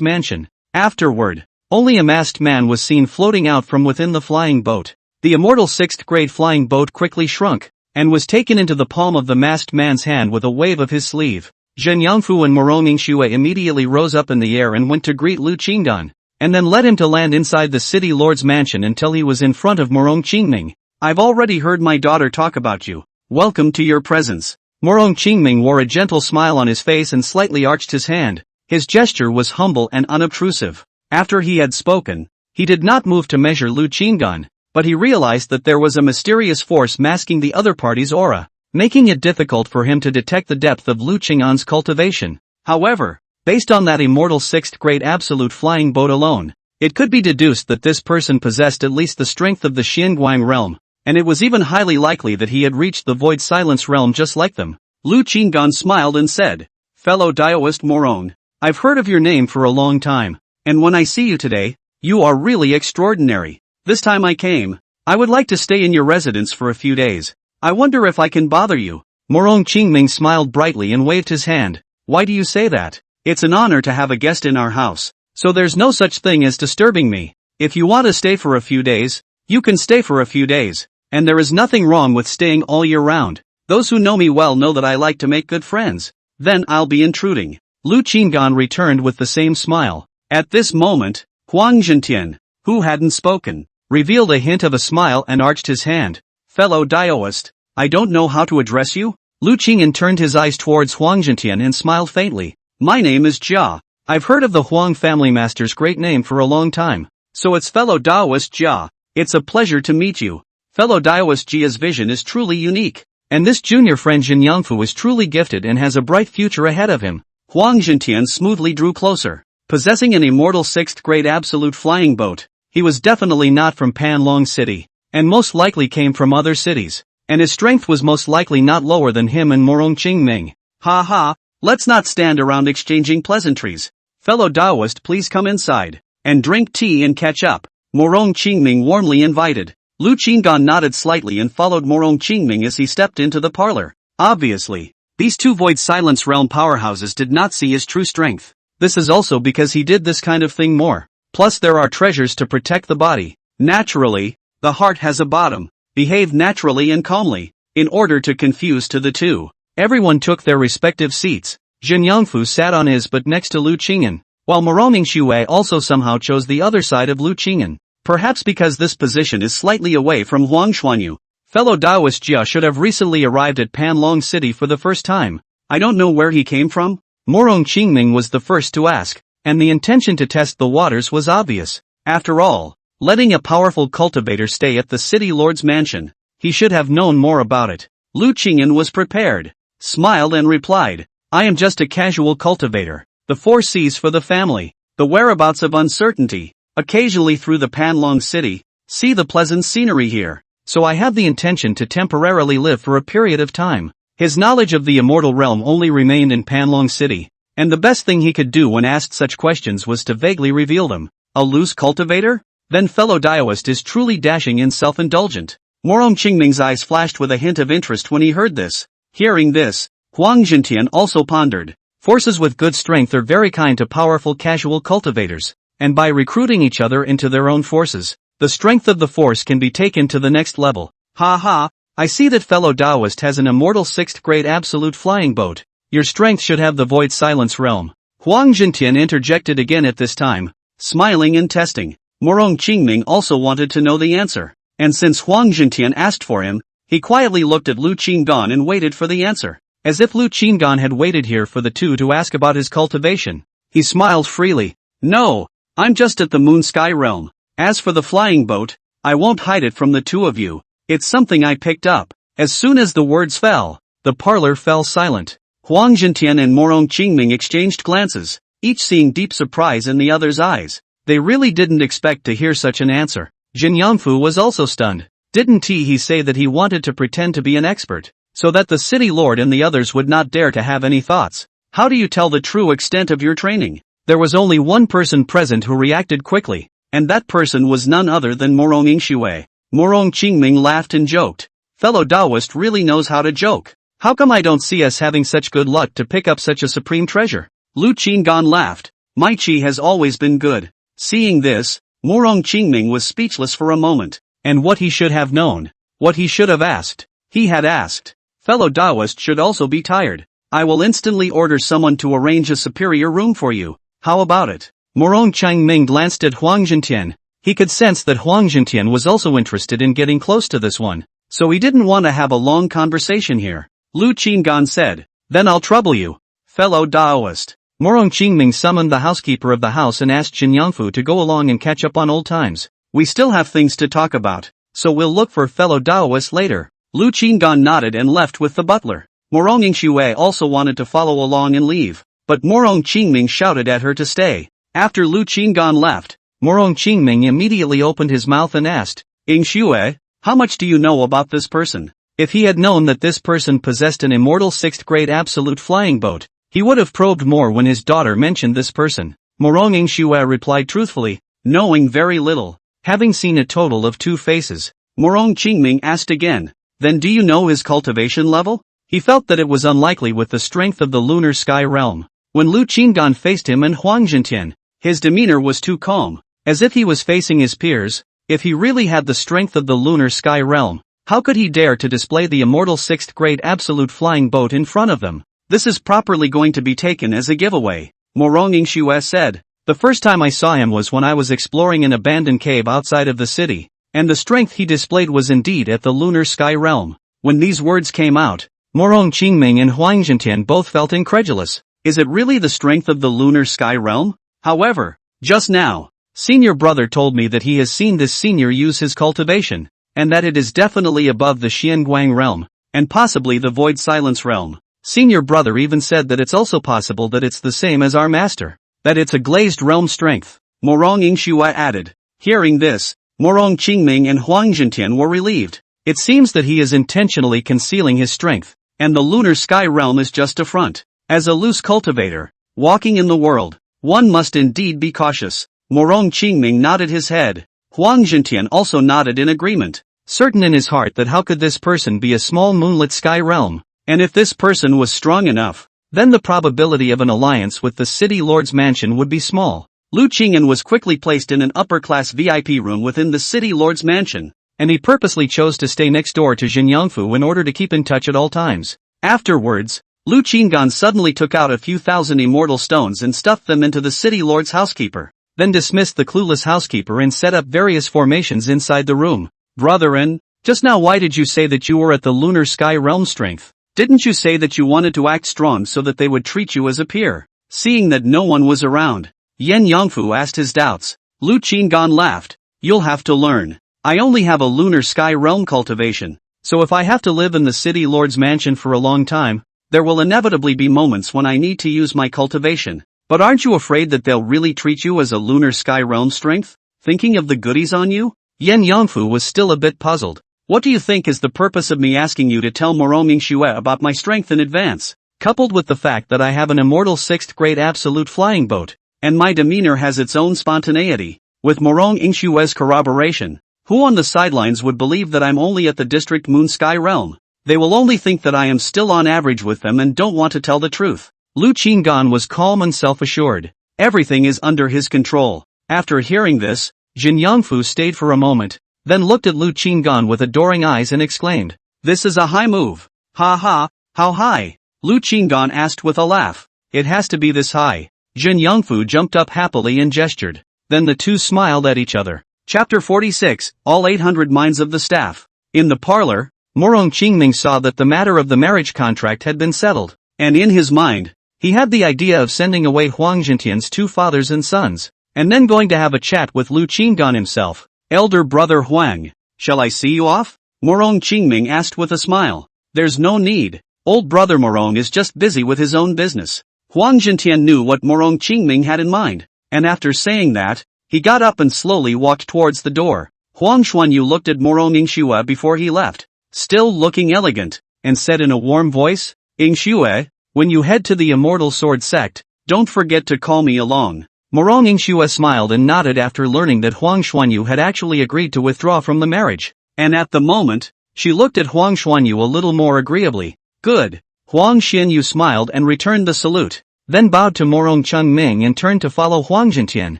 mansion. Afterward, only a masked man was seen floating out from within the flying boat. The immortal 6th grade flying boat quickly shrunk, and was taken into the palm of the masked man's hand with a wave of his sleeve. Jin Yongfu and Morong Yingshui immediately rose up in the air and went to greet Lu Qingdan, and then led him to land inside the city lord's mansion until he was in front of Morong Qingming. "I've already heard my daughter talk about you. Welcome to your presence." Morong Qingming wore a gentle smile on his face and slightly arched his hand. His gesture was humble and unobtrusive. After he had spoken, he did not move to measure Lu Qingdan, but he realized that there was a mysterious force masking the other party's aura, making it difficult for him to detect the depth of Lu Qing'an's cultivation. However, based on that immortal 6th grade absolute flying boat alone, it could be deduced that this person possessed at least the strength of the Xianguang realm, and it was even highly likely that he had reached the Void Silence realm just like them. Lu Qinggan smiled and said, "Fellow Daoist Morong, I've heard of your name for a long time, and when I see you today, you are really extraordinary. This time I came, I would like to stay in your residence for a few days. I wonder if I can bother you." Morong Qingming smiled brightly and waved his hand. "Why do you say that? It's an honor to have a guest in our house, so there's no such thing as disturbing me. If you want to stay for a few days, you can stay for a few days, and there is nothing wrong with staying all year round. Those who know me well know that I like to make good friends. Then I'll be intruding." Lu Qinggan returned with the same smile. At this moment, Huang Zhentian, who hadn't spoken, revealed a hint of a smile and arched his hand. "Fellow Daoist, I don't know how to address you?" Lu Qing'an turned his eyes towards Huang Zhentian and smiled faintly. "My name is Jia. I've heard of the Huang family master's great name for a long time. So it's fellow Daoist Jia. It's a pleasure to meet you. Fellow Daoist Jia's vision is truly unique, and this junior friend Jin Yongfu is truly gifted and has a bright future ahead of him." Huang Zhentian smoothly drew closer. Possessing an immortal 6th grade absolute flying boat, he was definitely not from Panlong City, and most likely came from other cities, and his strength was most likely not lower than him and Morong Qingming. "Ha ha, let's not stand around exchanging pleasantries. Fellow Taoist, please come inside and drink tea and catch up. Morong Qingming warmly invited. Lu Qinggan nodded slightly and followed Morong Qingming as he stepped into the parlor. Obviously, these two Void Silence Realm powerhouses did not see his true strength. This is also because he did this kind of thing more. Plus there are treasures to protect the body. Naturally, the heart has a bottom. Behave naturally and calmly, in order to confuse to the two. Everyone took their respective seats. Jin Yangfu sat on his but next to Lu Qing'an, while Morong Shui also somehow chose the other side of Lu Qing'an. Perhaps because this position is slightly away from Huang Xuanyu. Fellow Taoist Jia should have recently arrived at Panlong City for the first time. I don't know where he came from. Morong Qingming was the first to ask, and the intention to test the waters was obvious. After all, letting a powerful cultivator stay at the city lord's mansion, he should have known more about it. Lu Qing'an was prepared, smiled and replied, I am just a casual cultivator. The 4 C's for the family. The whereabouts of uncertainty. Occasionally through the Panlong City. See the pleasant scenery here. So I have the intention to temporarily live for a period of time. His knowledge of the immortal realm only remained in Panlong City, and the best thing he could do when asked such questions was to vaguely reveal them. A loose cultivator? Then fellow Taoist is truly dashing and self-indulgent. Morong Qingming's eyes flashed with a hint of interest when he heard this. Hearing this, Huang Jintian also pondered. Forces with good strength are very kind to powerful casual cultivators, and by recruiting each other into their own forces, the strength of the force can be taken to the next level. Ha ha, I see that fellow Taoist has an immortal 6th grade absolute flying boat. Your strength should have the Void Silence Realm. Huang Jintian interjected again at this time, smiling and testing. Morong Qingming also wanted to know the answer, and since Huang Jintian asked for him, he quietly looked at Lu Qinggan and waited for the answer. As if Lu Qinggan had waited here for the two to ask about his cultivation. He smiled freely. No, I'm just at the Moon Sky Realm. As for the flying boat, I won't hide it from the two of you. It's something I picked up. As soon as the words fell, the parlor fell silent. Huang Jintian and Morong Qingming exchanged glances, each seeing deep surprise in the other's eyes. They really didn't expect to hear such an answer. Jin Yangfu was also stunned. Didn't he say that he wanted to pretend to be an expert, so that the city lord and the others would not dare to have any thoughts? How do you tell the true extent of your training? There was only one person present who reacted quickly, and that person was none other than Morong Shui. Morong Qingming laughed and joked. Fellow Taoist really knows how to joke. How come I don't see us having such good luck to pick up such a supreme treasure? Lu Qinggan laughed. My chi has always been good. Seeing this, Morong Qingming was speechless for a moment, and what he should have known, what he should have asked, he had asked. Fellow Taoist should also be tired. I will instantly order someone to arrange a superior room for you. How about it? Morong Qingming glanced at Huang Jintian. He could sense that Huang Jintian was also interested in getting close to this one, so he didn't want to have a long conversation here. Lu Qinggan said, then I'll trouble you. Fellow Taoist. Morong Qingming summoned the housekeeper of the house and asked Jin Yangfu to go along and catch up on old times. We still have things to talk about, so we'll look for fellow Taoists later. Lu Qinggan nodded and left with the butler. Morong Shui also wanted to follow along and leave, but Morong Qingming shouted at her to stay. After Lu Qinggan left, Morong Qingming immediately opened his mouth and asked, Shui, how much do you know about this person? If he had known that this person possessed an immortal 6th grade absolute flying boat, he would have probed more when his daughter mentioned this person. Morong Shui replied truthfully, knowing very little. Having seen a total of 2 faces, Morong Qingming asked again, then do you know his cultivation level? He felt that it was unlikely with the strength of the lunar sky realm. When Lu Qinggan faced him and Huang Jintian, his demeanor was too calm, as if he was facing his peers. If he really had the strength of the lunar sky realm, how could he dare to display the immortal 6th grade absolute flying boat in front of them? This is properly going to be taken as a giveaway, Morong Shui said. The first time I saw him was when I was exploring an abandoned cave outside of the city, and the strength he displayed was indeed at the lunar sky realm. When these words came out, Morong Qingming and Huang Jintian both felt incredulous. Is it really the strength of the lunar sky realm? However, just now, senior brother told me that he has seen this senior use his cultivation, and that it is definitely above the Xianguang realm, and possibly the Void Silence realm. Senior brother even said that it's also possible that it's the same as our master, that it's a glazed realm strength. Morong Shui added. Hearing this, Morong Qingming and Huang Jintian were relieved. It seems that he is intentionally concealing his strength, and the lunar sky realm is just a front. As a loose cultivator, walking in the world, One must indeed be cautious. Morong Qingming nodded his head. Huang Zhentian also nodded in agreement, certain in his heart that how could this person be a small moonlit sky realm? And if this person was strong enough, then the probability of an alliance with the city lord's mansion would be small. Lu Qingyan was quickly placed in an upper-class VIP room within the city lord's mansion, and he purposely chose to stay next door to Jin Yangfu in order to keep in touch at all times. Afterwards, Lu Qinggan suddenly took out a few thousand immortal stones and stuffed them into the city lord's housekeeper, then dismissed the clueless housekeeper and set up various formations inside the room. Brother-in, just now why did you say that you were at the lunar sky realm strength? Didn't you say that you wanted to act strong so that they would treat you as a peer? Seeing that no one was around, Yen Yangfu asked his doubts. Lu Qinggan laughed. You'll have to learn. I only have a lunar sky realm cultivation, so if I have to live in the city lord's mansion for a long time, there will inevitably be moments when I need to use my cultivation. But aren't you afraid that they'll really treat you as a lunar sky realm strength? Thinking of the goodies on you? Yen Yangfu was still a bit puzzled. What do you think is the purpose of me asking you to tell Morong Xue about my strength in advance? Coupled with the fact that I have an immortal 6th grade absolute flying boat, and my demeanor has its own spontaneity, with Morong Xue's corroboration, who on the sidelines would believe that I'm only at the district moon sky realm? They will only think that I am still on average with them and don't want to tell the truth. Lu Qinggan was calm and self-assured. Everything is under his control. After hearing this, Jin Yangfu stayed for a moment, then looked at Lu Qinggan with adoring eyes and exclaimed, "This is a high move. Ha ha, how high?" Lu Qinggan asked with a laugh. "It has to be this high." Jin Yangfu jumped up happily and gestured. Then the two smiled at each other. Chapter 46, All 800 Minds of the Staff. In the parlor, Morong Qingming saw that the matter of the marriage contract had been settled, and in his mind, he had the idea of sending away Huang Zhentian's two fathers and sons, and then going to have a chat with Lu Qinggan himself. "Elder brother Huang, shall I see you off?" Morong Qingming asked with a smile. "There's no need. Old brother Morong is just busy with his own business." Huang Zhentian knew what Morong Qingming had in mind, and after saying that, he got up and slowly walked towards the door. Huang Xuanyu looked at Morong Xue before he left, still looking elegant, and said in a warm voice, "Xue, when you head to the Immortal Sword sect, don't forget to call me along." Morong Xue smiled and nodded after learning that Huang Xuanyu had actually agreed to withdraw from the marriage. And at the moment, she looked at Huang Xuanyu a little more agreeably. "Good." Huang Xianyu smiled and returned the salute, then bowed to Morong Chengming and turned to follow Huang Zhentian.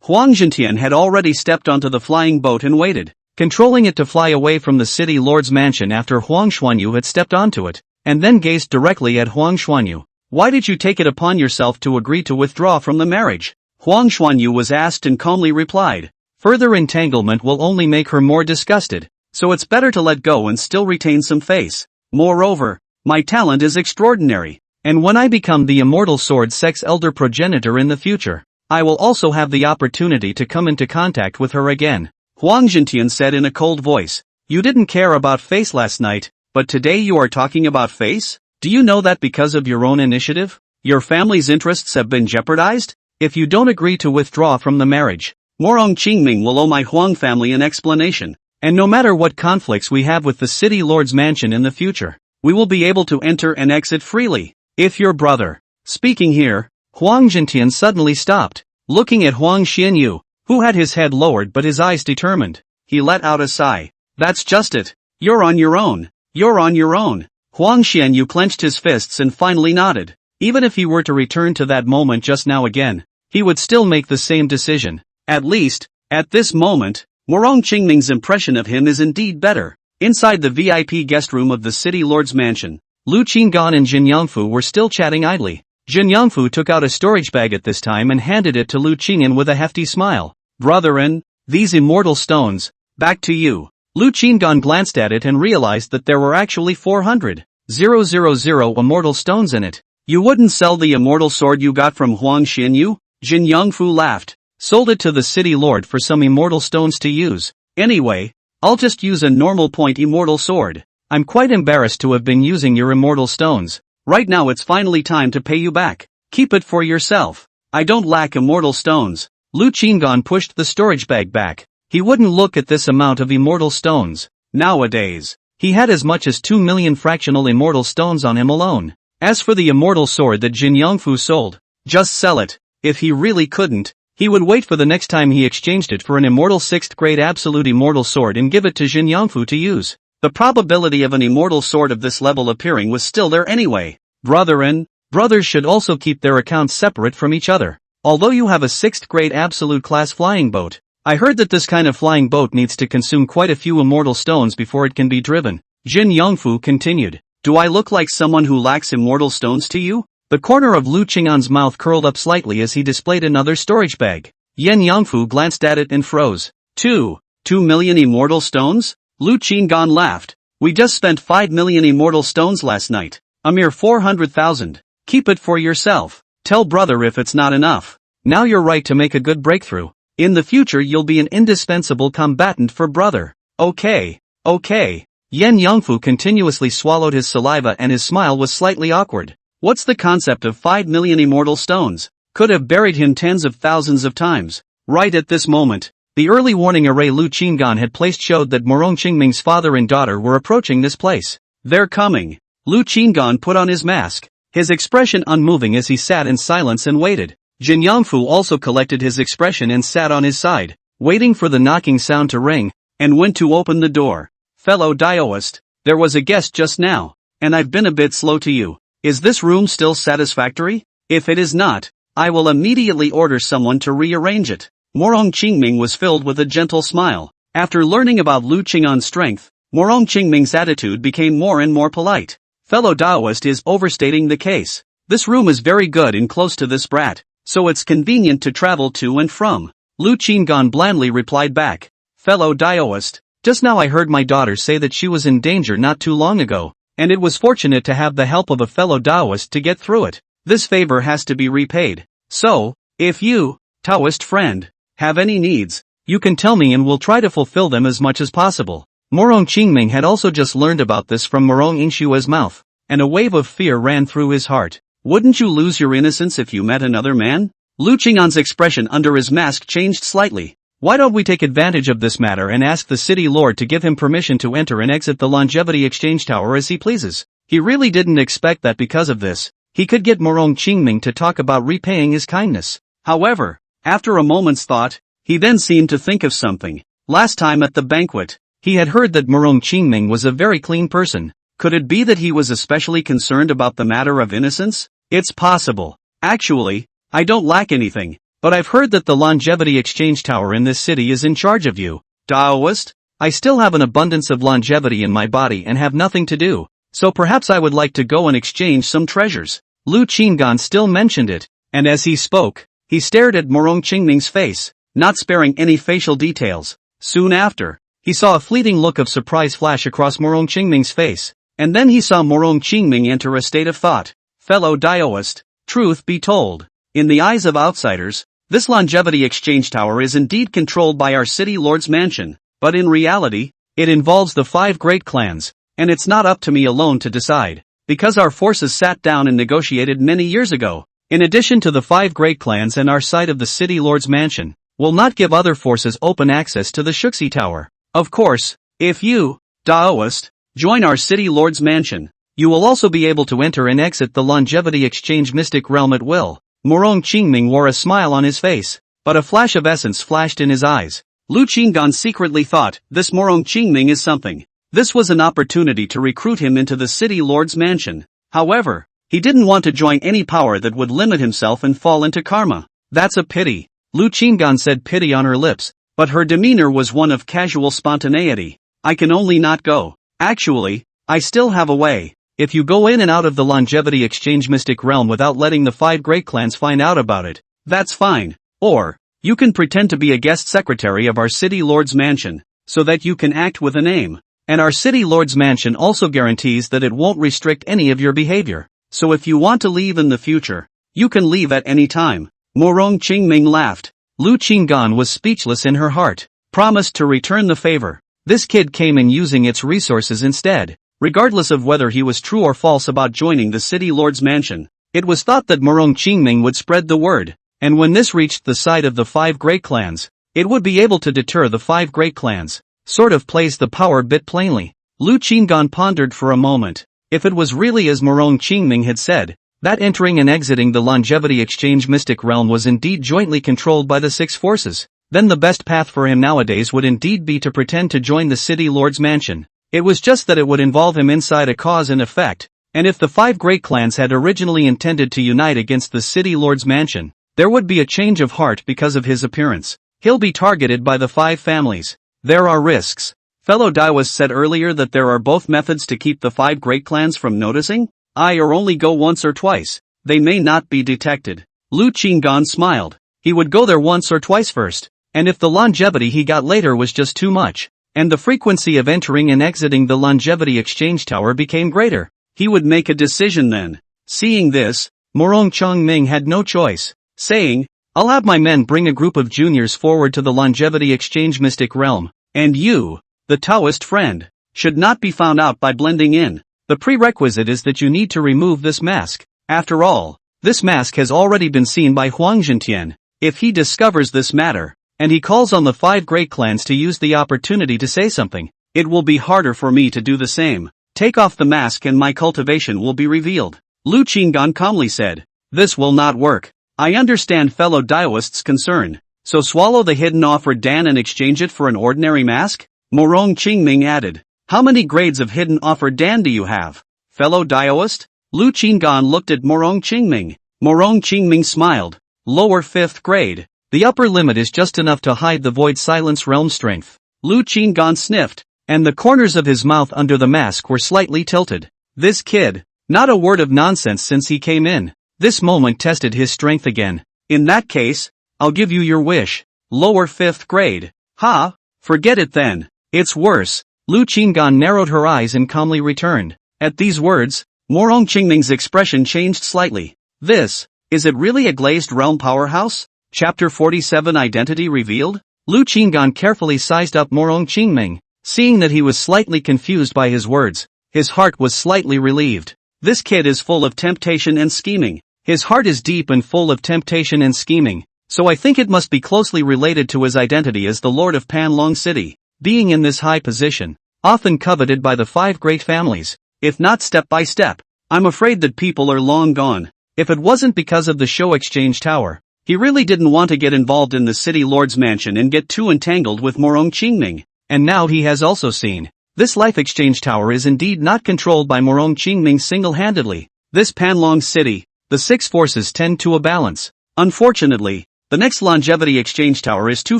Huang Zhentian had already stepped onto the flying boat and waited, controlling it to fly away from the city lord's mansion after Huang Xuanyu had stepped onto it, and then gazed directly at Huang Xuanyu. "Why did you take it upon yourself to agree to withdraw from the marriage?" Huang Xuanyu was asked and calmly replied, "Further entanglement will only make her more disgusted, so it's better to let go and still retain some face. Moreover, my talent is extraordinary, and when I become the Immortal Sword sect's elder progenitor in the future, I will also have the opportunity to come into contact with her again." Huang Zhentian said in a cold voice, "You didn't care about face last night, but today you are talking about face? Do you know that because of your own initiative, your family's interests have been jeopardized? If you don't agree to withdraw from the marriage, Morong Qingming will owe my Huang family an explanation, and no matter what conflicts we have with the city lord's mansion in the future, we will be able to enter and exit freely. If your brother..." Speaking here, Huang Zhentian suddenly stopped, looking at Huang Xianyu, who had his head lowered but his eyes determined. He let out a sigh. "That's just it. You're on your own. You're on your own." Huang Xianyu clenched his fists and finally nodded. Even if he were to return to that moment just now again, he would still make the same decision. At least, at this moment, Morong Qingming's impression of him is indeed better. Inside the VIP guest room of the city lord's mansion, Lu Qinggan and Jin Yangfu were still chatting idly. Jin Yangfu took out a storage bag at this time and handed it to Lu Qinggan with a hefty smile. "Brother-in, these immortal stones, back to you." Lu Qinggan glanced at it and realized that there were actually 400,000 immortal stones in it. "You wouldn't sell the immortal sword you got from Huang Xianyu?" Jin Yangfu laughed. "Sold it to the city lord for some immortal stones to use. Anyway, I'll just use a normal point immortal sword. I'm quite embarrassed to have been using your immortal stones. Right now it's finally time to pay you back. Keep it for yourself. I don't lack immortal stones." Lu Qinggan pushed the storage bag back. He wouldn't look at this amount of immortal stones. Nowadays, he had as much as 2 million fractional immortal stones on him alone. As for the immortal sword that Jin Yangfu sold, just sell it. If he really couldn't, he would wait for the next time he exchanged it for an immortal 6th grade absolute immortal sword and give it to Jin Yangfu to use. The probability of an immortal sword of this level appearing was still there anyway. Brothers should also keep their accounts separate from each other. Although you have a 6th grade absolute class flying boat, I heard that this kind of flying boat needs to consume quite a few immortal stones before it can be driven. Jin Yangfu continued. Do I look like someone who lacks immortal stones to you? The corner of Lu Qing'an's mouth curled up slightly as he displayed another storage bag. Yen Yangfu glanced at it and froze. 2 million immortal stones? Lu Qing'an laughed. We just spent 5 million immortal stones last night. A mere 400,000. Keep it for yourself. Tell brother if it's not enough. Now you're right to make a good breakthrough. In the future you'll be an indispensable combatant for brother. Okay. Yen Yangfu continuously swallowed his saliva and his smile was slightly awkward. What's the concept of 5 million immortal stones? Could have buried him tens of thousands of times. Right at this moment, the early warning array Lu Qing'an had placed showed that Morong Qingming's father and daughter were approaching this place. They're coming. Lu Qing'an put on his mask, his expression unmoving as he sat in silence and waited. Jin Yangfu also collected his expression and sat on his side, waiting for the knocking sound to ring, and went to open the door. Fellow Daoist, there was a guest just now, and I've been a bit slow to you. Is this room still satisfactory? If it is not, I will immediately order someone to rearrange it. Morong Qingming was filled with a gentle smile. After learning about Lu Qing'an's strength, Morong Qingming's attitude became more and more polite. Fellow Daoist is overstating the case. This room is very good and close to this brat, so it's convenient to travel to and from. Lu Qing'an blandly replied back. Fellow Daoist, just now I heard my daughter say that she was in danger not too long ago, and it was fortunate to have the help of a fellow Taoist to get through it. This favor has to be repaid. So, if you, Taoist friend, have any needs, you can tell me and we'll try to fulfill them as much as possible. Morong Qingming had also just learned about this from Morong Inshua's mouth, and a wave of fear ran through his heart. Wouldn't you lose your innocence if you met another man? Lu Qing'an's expression under his mask changed slightly. Why don't we take advantage of this matter and ask the city lord to give him permission to enter and exit the longevity exchange tower as he pleases? He really didn't expect that because of this, he could get Morong Qingming to talk about repaying his kindness. However, after a moment's thought, he then seemed to think of something. Last time at the banquet, he had heard that Morong Qingming was a very clean person. Could it be that he was especially concerned about the matter of innocence? It's possible. Actually, I don't lack anything. But I've heard that the longevity exchange tower in this city is in charge of you, Taoist. I still have an abundance of longevity in my body and have nothing to do, so perhaps I would like to go and exchange some treasures. Lu Qing'an still mentioned it, and as he spoke, he stared at Morong Qingming's face, not sparing any facial details. Soon after, he saw a fleeting look of surprise flash across Morong Qingming's face, and then he saw Morong Qingming enter a state of thought. Fellow Taoist, truth be told, in the eyes of outsiders, this longevity exchange tower is indeed controlled by our city lord's mansion, but in reality, it involves the 5 great clans, and it's not up to me alone to decide, because our forces sat down and negotiated many years ago. In addition to the 5 great clans and our side of the city lord's mansion, will not give other forces open access to the Shouquan tower. Of course, if you, Taoist, join our city lord's mansion, you will also be able to enter and exit the longevity exchange mystic realm at will. Morong Qingming wore a smile on his face, but a flash of essence flashed in his eyes. Lu Qing'an secretly thought, this Morong Qingming is something. This was an opportunity to recruit him into the city lord's mansion. However, he didn't want to join any power that would limit himself and fall into karma. That's a pity. Lu Qing'an said pity on her lips, but her demeanor was one of casual spontaneity. I can only not go. Actually, I still have a way. If you go in and out of the longevity exchange mystic realm without letting the 5 great clans find out about it, that's fine. Or, you can pretend to be a guest secretary of our city lord's mansion, so that you can act with a name. And our city lord's mansion also guarantees that it won't restrict any of your behavior. So if you want to leave in the future, you can leave at any time. Morong Qingming laughed. Lu Qing'an was speechless in her heart. Promised to return the favor. This kid came in using its resources instead. Regardless of whether he was true or false about joining the city lord's mansion, it was thought that Morong Qingming would spread the word, and when this reached the side of the 5 great clans, it would be able to deter the 5 great clans. Sort of plays the power bit plainly. Lu Qing'an pondered for a moment. If it was really as Morong Qingming had said, That entering and exiting the longevity exchange mystic realm was indeed jointly controlled by the 6 forces. Then the best path for him nowadays would indeed be to pretend to join the city lord's mansion. It was just that it would involve him inside a cause and effect, and if the 5 great clans had originally intended to unite against the city lord's mansion, there would be a change of heart because of his appearance. He'll be targeted by the 5 families. There are risks. Fellow Daoist said earlier that there are both methods to keep the 5 great clans from noticing. Or only go once or twice. They may not be detected. Lu Qinggan smiled. He would go there once or twice first, and if the longevity he got later was just too much, and the frequency of entering and exiting the longevity exchange tower became greater, he would make a decision then. Seeing this, Morong Chongming had no choice, saying, I'll have my men bring a group of juniors forward to the longevity exchange mystic realm, and you, the Taoist friend, should not be found out by blending in. The prerequisite is that you need to remove this mask. After all, this mask has already been seen by Huang Zhentian. If he discovers this matter, and he calls on the 5 great clans to use the opportunity to say something, it will be harder for me to do the same. Take off the mask and my cultivation will be revealed. Lu Qinggan calmly said, this will not work. I understand fellow Daoists' concern, so swallow the hidden offer Dan and exchange it for an ordinary mask? Morong Qingming added. How many grades of hidden offer Dan do you have, fellow Daoist? Lu Qinggan looked at Morong Qingming. Morong Qingming smiled. Lower 5th grade. The upper limit is just enough to hide the void silence realm strength. Lu Qinggan sniffed, and the corners of his mouth under the mask were slightly tilted. This kid, not a word of nonsense since he came in. This moment tested his strength again. In that case, I'll give you your wish. Lower 5th grade. Ha? Forget it then. It's worse. Lu Qinggan narrowed her eyes and calmly returned. At these words, Morong Qingming's expression changed slightly. Is it really a glazed realm powerhouse? Chapter 47 Identity Revealed? Lu Qinggan carefully sized up Morong Qingming. Seeing that he was slightly confused by his words, his heart was slightly relieved. This kid is full of temptation and scheming. His heart is deep and full of temptation and scheming, so I think it must be closely related to his identity as the Lord of Panlong City, being in this high position, often coveted by the 5 great families, if not step by step. I'm afraid that people are long gone. If it wasn't because of the show exchange tower, he really didn't want to get involved in the city lord's mansion and get too entangled with Morong Qingming. And now he has also seen. This life exchange tower is indeed not controlled by Morong Qingming single-handedly. This Panlong City, the 6 forces tend to a balance. Unfortunately, the next longevity exchange tower is too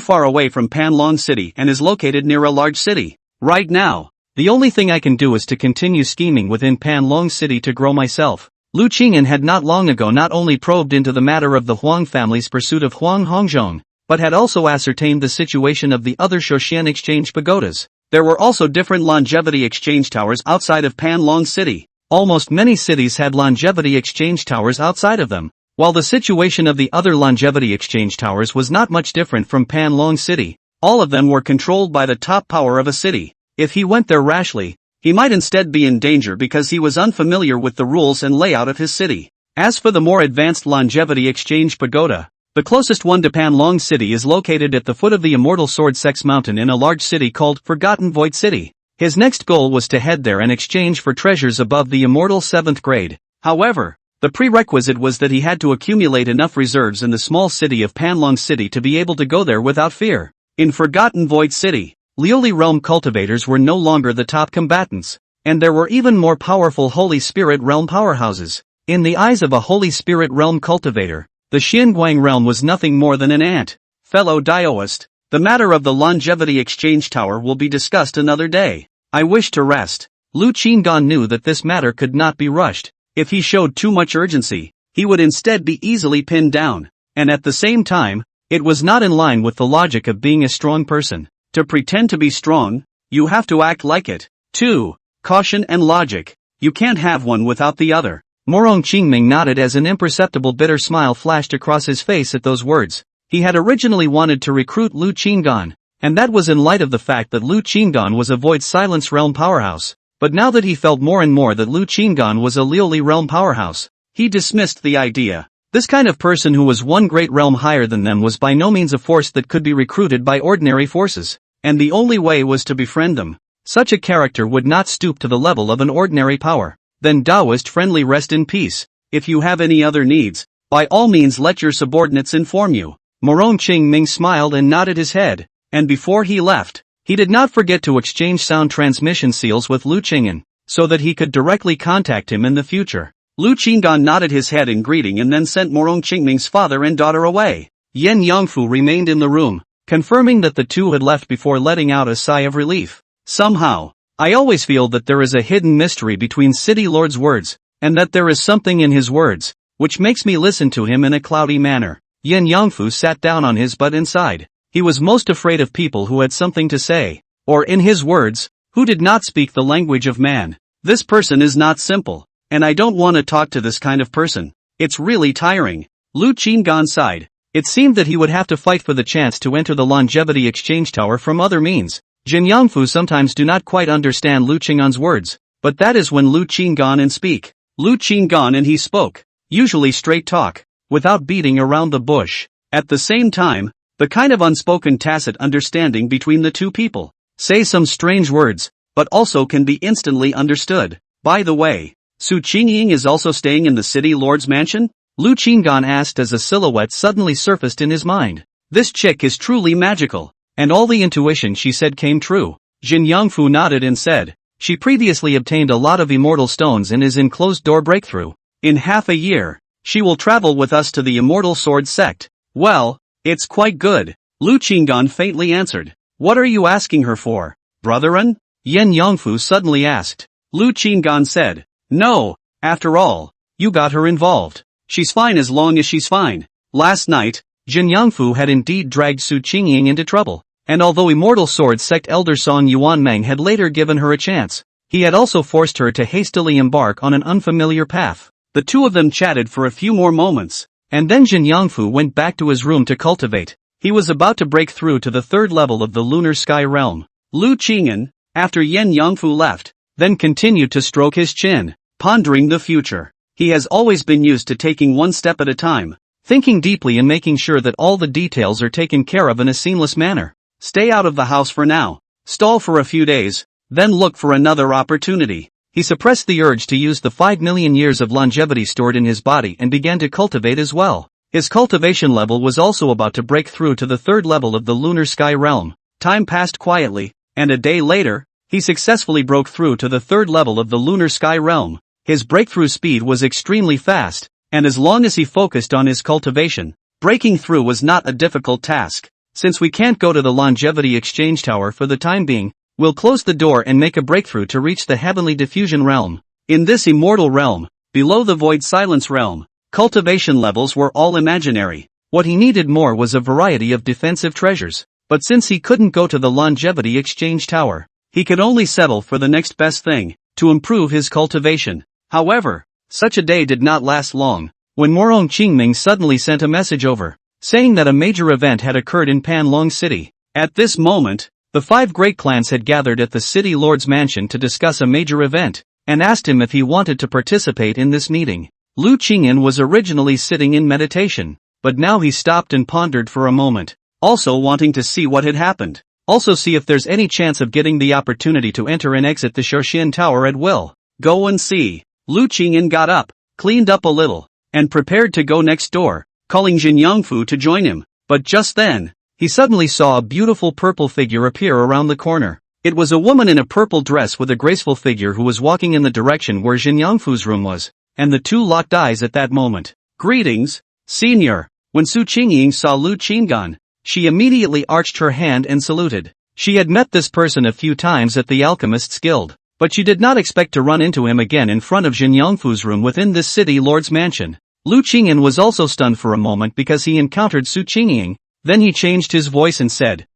far away from Panlong City and is located near a large city. Right now, the only thing I can do is to continue scheming within Panlong City to grow myself. Lu Qingyan had not long ago not only probed into the matter of the Huang family's pursuit of Huang Hongzhong, but had also ascertained the situation of the other Shouquan exchange pagodas. There were also different longevity exchange towers outside of Panlong City. Almost many cities had longevity exchange towers outside of them, while the situation of the other longevity exchange towers was not much different from Panlong City. All of them were controlled by the top power of a city. If he went there rashly, he might instead be in danger because he was unfamiliar with the rules and layout of his city. As for the more advanced longevity exchange pagoda, the closest one to Panlong City is located at the foot of the Immortal Sword Sex Mountain in a large city called Forgotten Void City. His next goal was to head there and exchange for treasures above the Immortal 7th grade. However, the prerequisite was that he had to accumulate enough reserves in the small city of Panlong City to be able to go there without fear. In Forgotten Void City, Lioli realm cultivators were no longer the top combatants, and there were even more powerful Holy Spirit realm powerhouses. In the eyes of a Holy Spirit realm cultivator, the Xinguang realm was nothing more than an ant. Fellow Daoist, the matter of the longevity exchange tower will be discussed another day. I wish to rest. Lu Qinggan knew that this matter could not be rushed. If he showed too much urgency, he would instead be easily pinned down. And at the same time, it was not in line with the logic of being a strong person. To pretend to be strong, you have to act like it. 2. Caution and logic. You can't have one without the other. Morong Qingming nodded as an imperceptible bitter smile flashed across his face at those words. He had originally wanted to recruit Lu Qinggan, and that was in light of the fact that Lu Qinggan was a Void Silence realm powerhouse. But now that he felt more and more that Lu Qinggan was a Lioli realm powerhouse, he dismissed the idea. This kind of person who was one great realm higher than them was by no means a force that could be recruited by ordinary forces, and the only way was to befriend them. Such a character would not stoop to the level of an ordinary power. Then Daoist friendly rest in peace. If you have any other needs, by all means let your subordinates inform you. Morong Qingming smiled and nodded his head, and before he left, he did not forget to exchange sound transmission seals with Lu Qing'an, so that he could directly contact him in the future. Lu Qinggan nodded his head in greeting and then sent Morong Qingming's father and daughter away. Yen Yongfu remained in the room, confirming that the two had left before letting out a sigh of relief. Somehow, I always feel that there is a hidden mystery between City Lord's words, and that there is something in his words, which makes me listen to him in a cloudy manner. Yen Yongfu sat down on his butt inside. He was most afraid of people who had something to say, or in his words, who did not speak the language of man. This person is not simple, and I don't want to talk to this kind of person. It's really tiring. Lu Qinggan sighed. It seemed that he would have to fight for the chance to enter the longevity exchange tower from other means. Jin Yongfu sometimes do not quite understand Lu Qing'an's words, but that is when Lu Qinggan and speak. Lu Qinggan and he spoke, usually straight talk, without beating around the bush. At the same time, the kind of unspoken tacit understanding between the two people. Say some strange words, but also can be instantly understood. By the way, Su Qingying is also staying in the City Lord's mansion? Lu Qinggan asked as a silhouette suddenly surfaced in his mind. This chick is truly magical. And all the intuition she said came true. Jin Yongfu nodded and said, she previously obtained a lot of immortal stones and is in closed-door breakthrough. In half a year, she will travel with us to the Immortal Sword sect. Well, it's quite good. Lu Qinggan faintly answered. What are you asking her for, Brotherin? Yen Yongfu suddenly asked. Lu Qinggan said, no, after all, you got her involved. She's fine as long as she's fine. Last night, Jin Yongfu had indeed dragged Su Qingying into trouble, and although Immortal Sword sect elder Song Yuanmeng had later given her a chance, he had also forced her to hastily embark on an unfamiliar path. The two of them chatted for a few more moments, and then Jin Yongfu went back to his room to cultivate. He was about to break through to the third level of the lunar sky realm. Lu Qing'an, after Yen Yongfu left, then continued to stroke his chin, pondering the future. He has always been used to taking one step at a time, thinking deeply and making sure that all the details are taken care of in a seamless manner. Stay out of the house for now. Stall for a few days, then look for another opportunity. He suppressed the urge to use the 5 million years of longevity stored in his body and began to cultivate as well. His cultivation level was also about to break through to the third level of the lunar sky realm. Time passed quietly, and a day later, he successfully broke through to the third level of the lunar sky realm. His breakthrough speed was extremely fast, and as long as he focused on his cultivation, breaking through was not a difficult task. Since we can't go to the longevity exchange tower for the time being, we'll close the door and make a breakthrough to reach the heavenly diffusion realm. In this immortal realm, below the void silence realm, cultivation levels were all imaginary. What he needed more was a variety of defensive treasures, but since he couldn't go to the longevity exchange tower, he could only settle for the next best thing, to improve his cultivation. However, such a day did not last long, when Morong Qingming suddenly sent a message over, saying that a major event had occurred in Panlong City. At this moment, the 5 great clans had gathered at the City Lord's mansion to discuss a major event, and asked him if he wanted to participate in this meeting. Lu Qing'an was originally sitting in meditation, but now he stopped and pondered for a moment, also wanting to see what had happened. Also see if there's any chance of getting the opportunity to enter and exit the Shouquan Tower at will. Go and see. Lu Qing'an got up, cleaned up a little, and prepared to go next door, calling Jin Yongfu to join him. But just then, he suddenly saw a beautiful purple figure appear around the corner. It was a woman in a purple dress with a graceful figure who was walking in the direction where Jin Yongfu's room was, and the two locked eyes at that moment. Greetings, senior. When Su Qingying saw Lu Qinggan, she immediately arched her hand and saluted. She had met this person a few times at the Alchemist's Guild, but she did not expect to run into him again in front of Jin Yongfu's room within this City Lord's mansion. Lu Qing'an was also stunned for a moment because he encountered Su Qingying, then he changed his voice and said,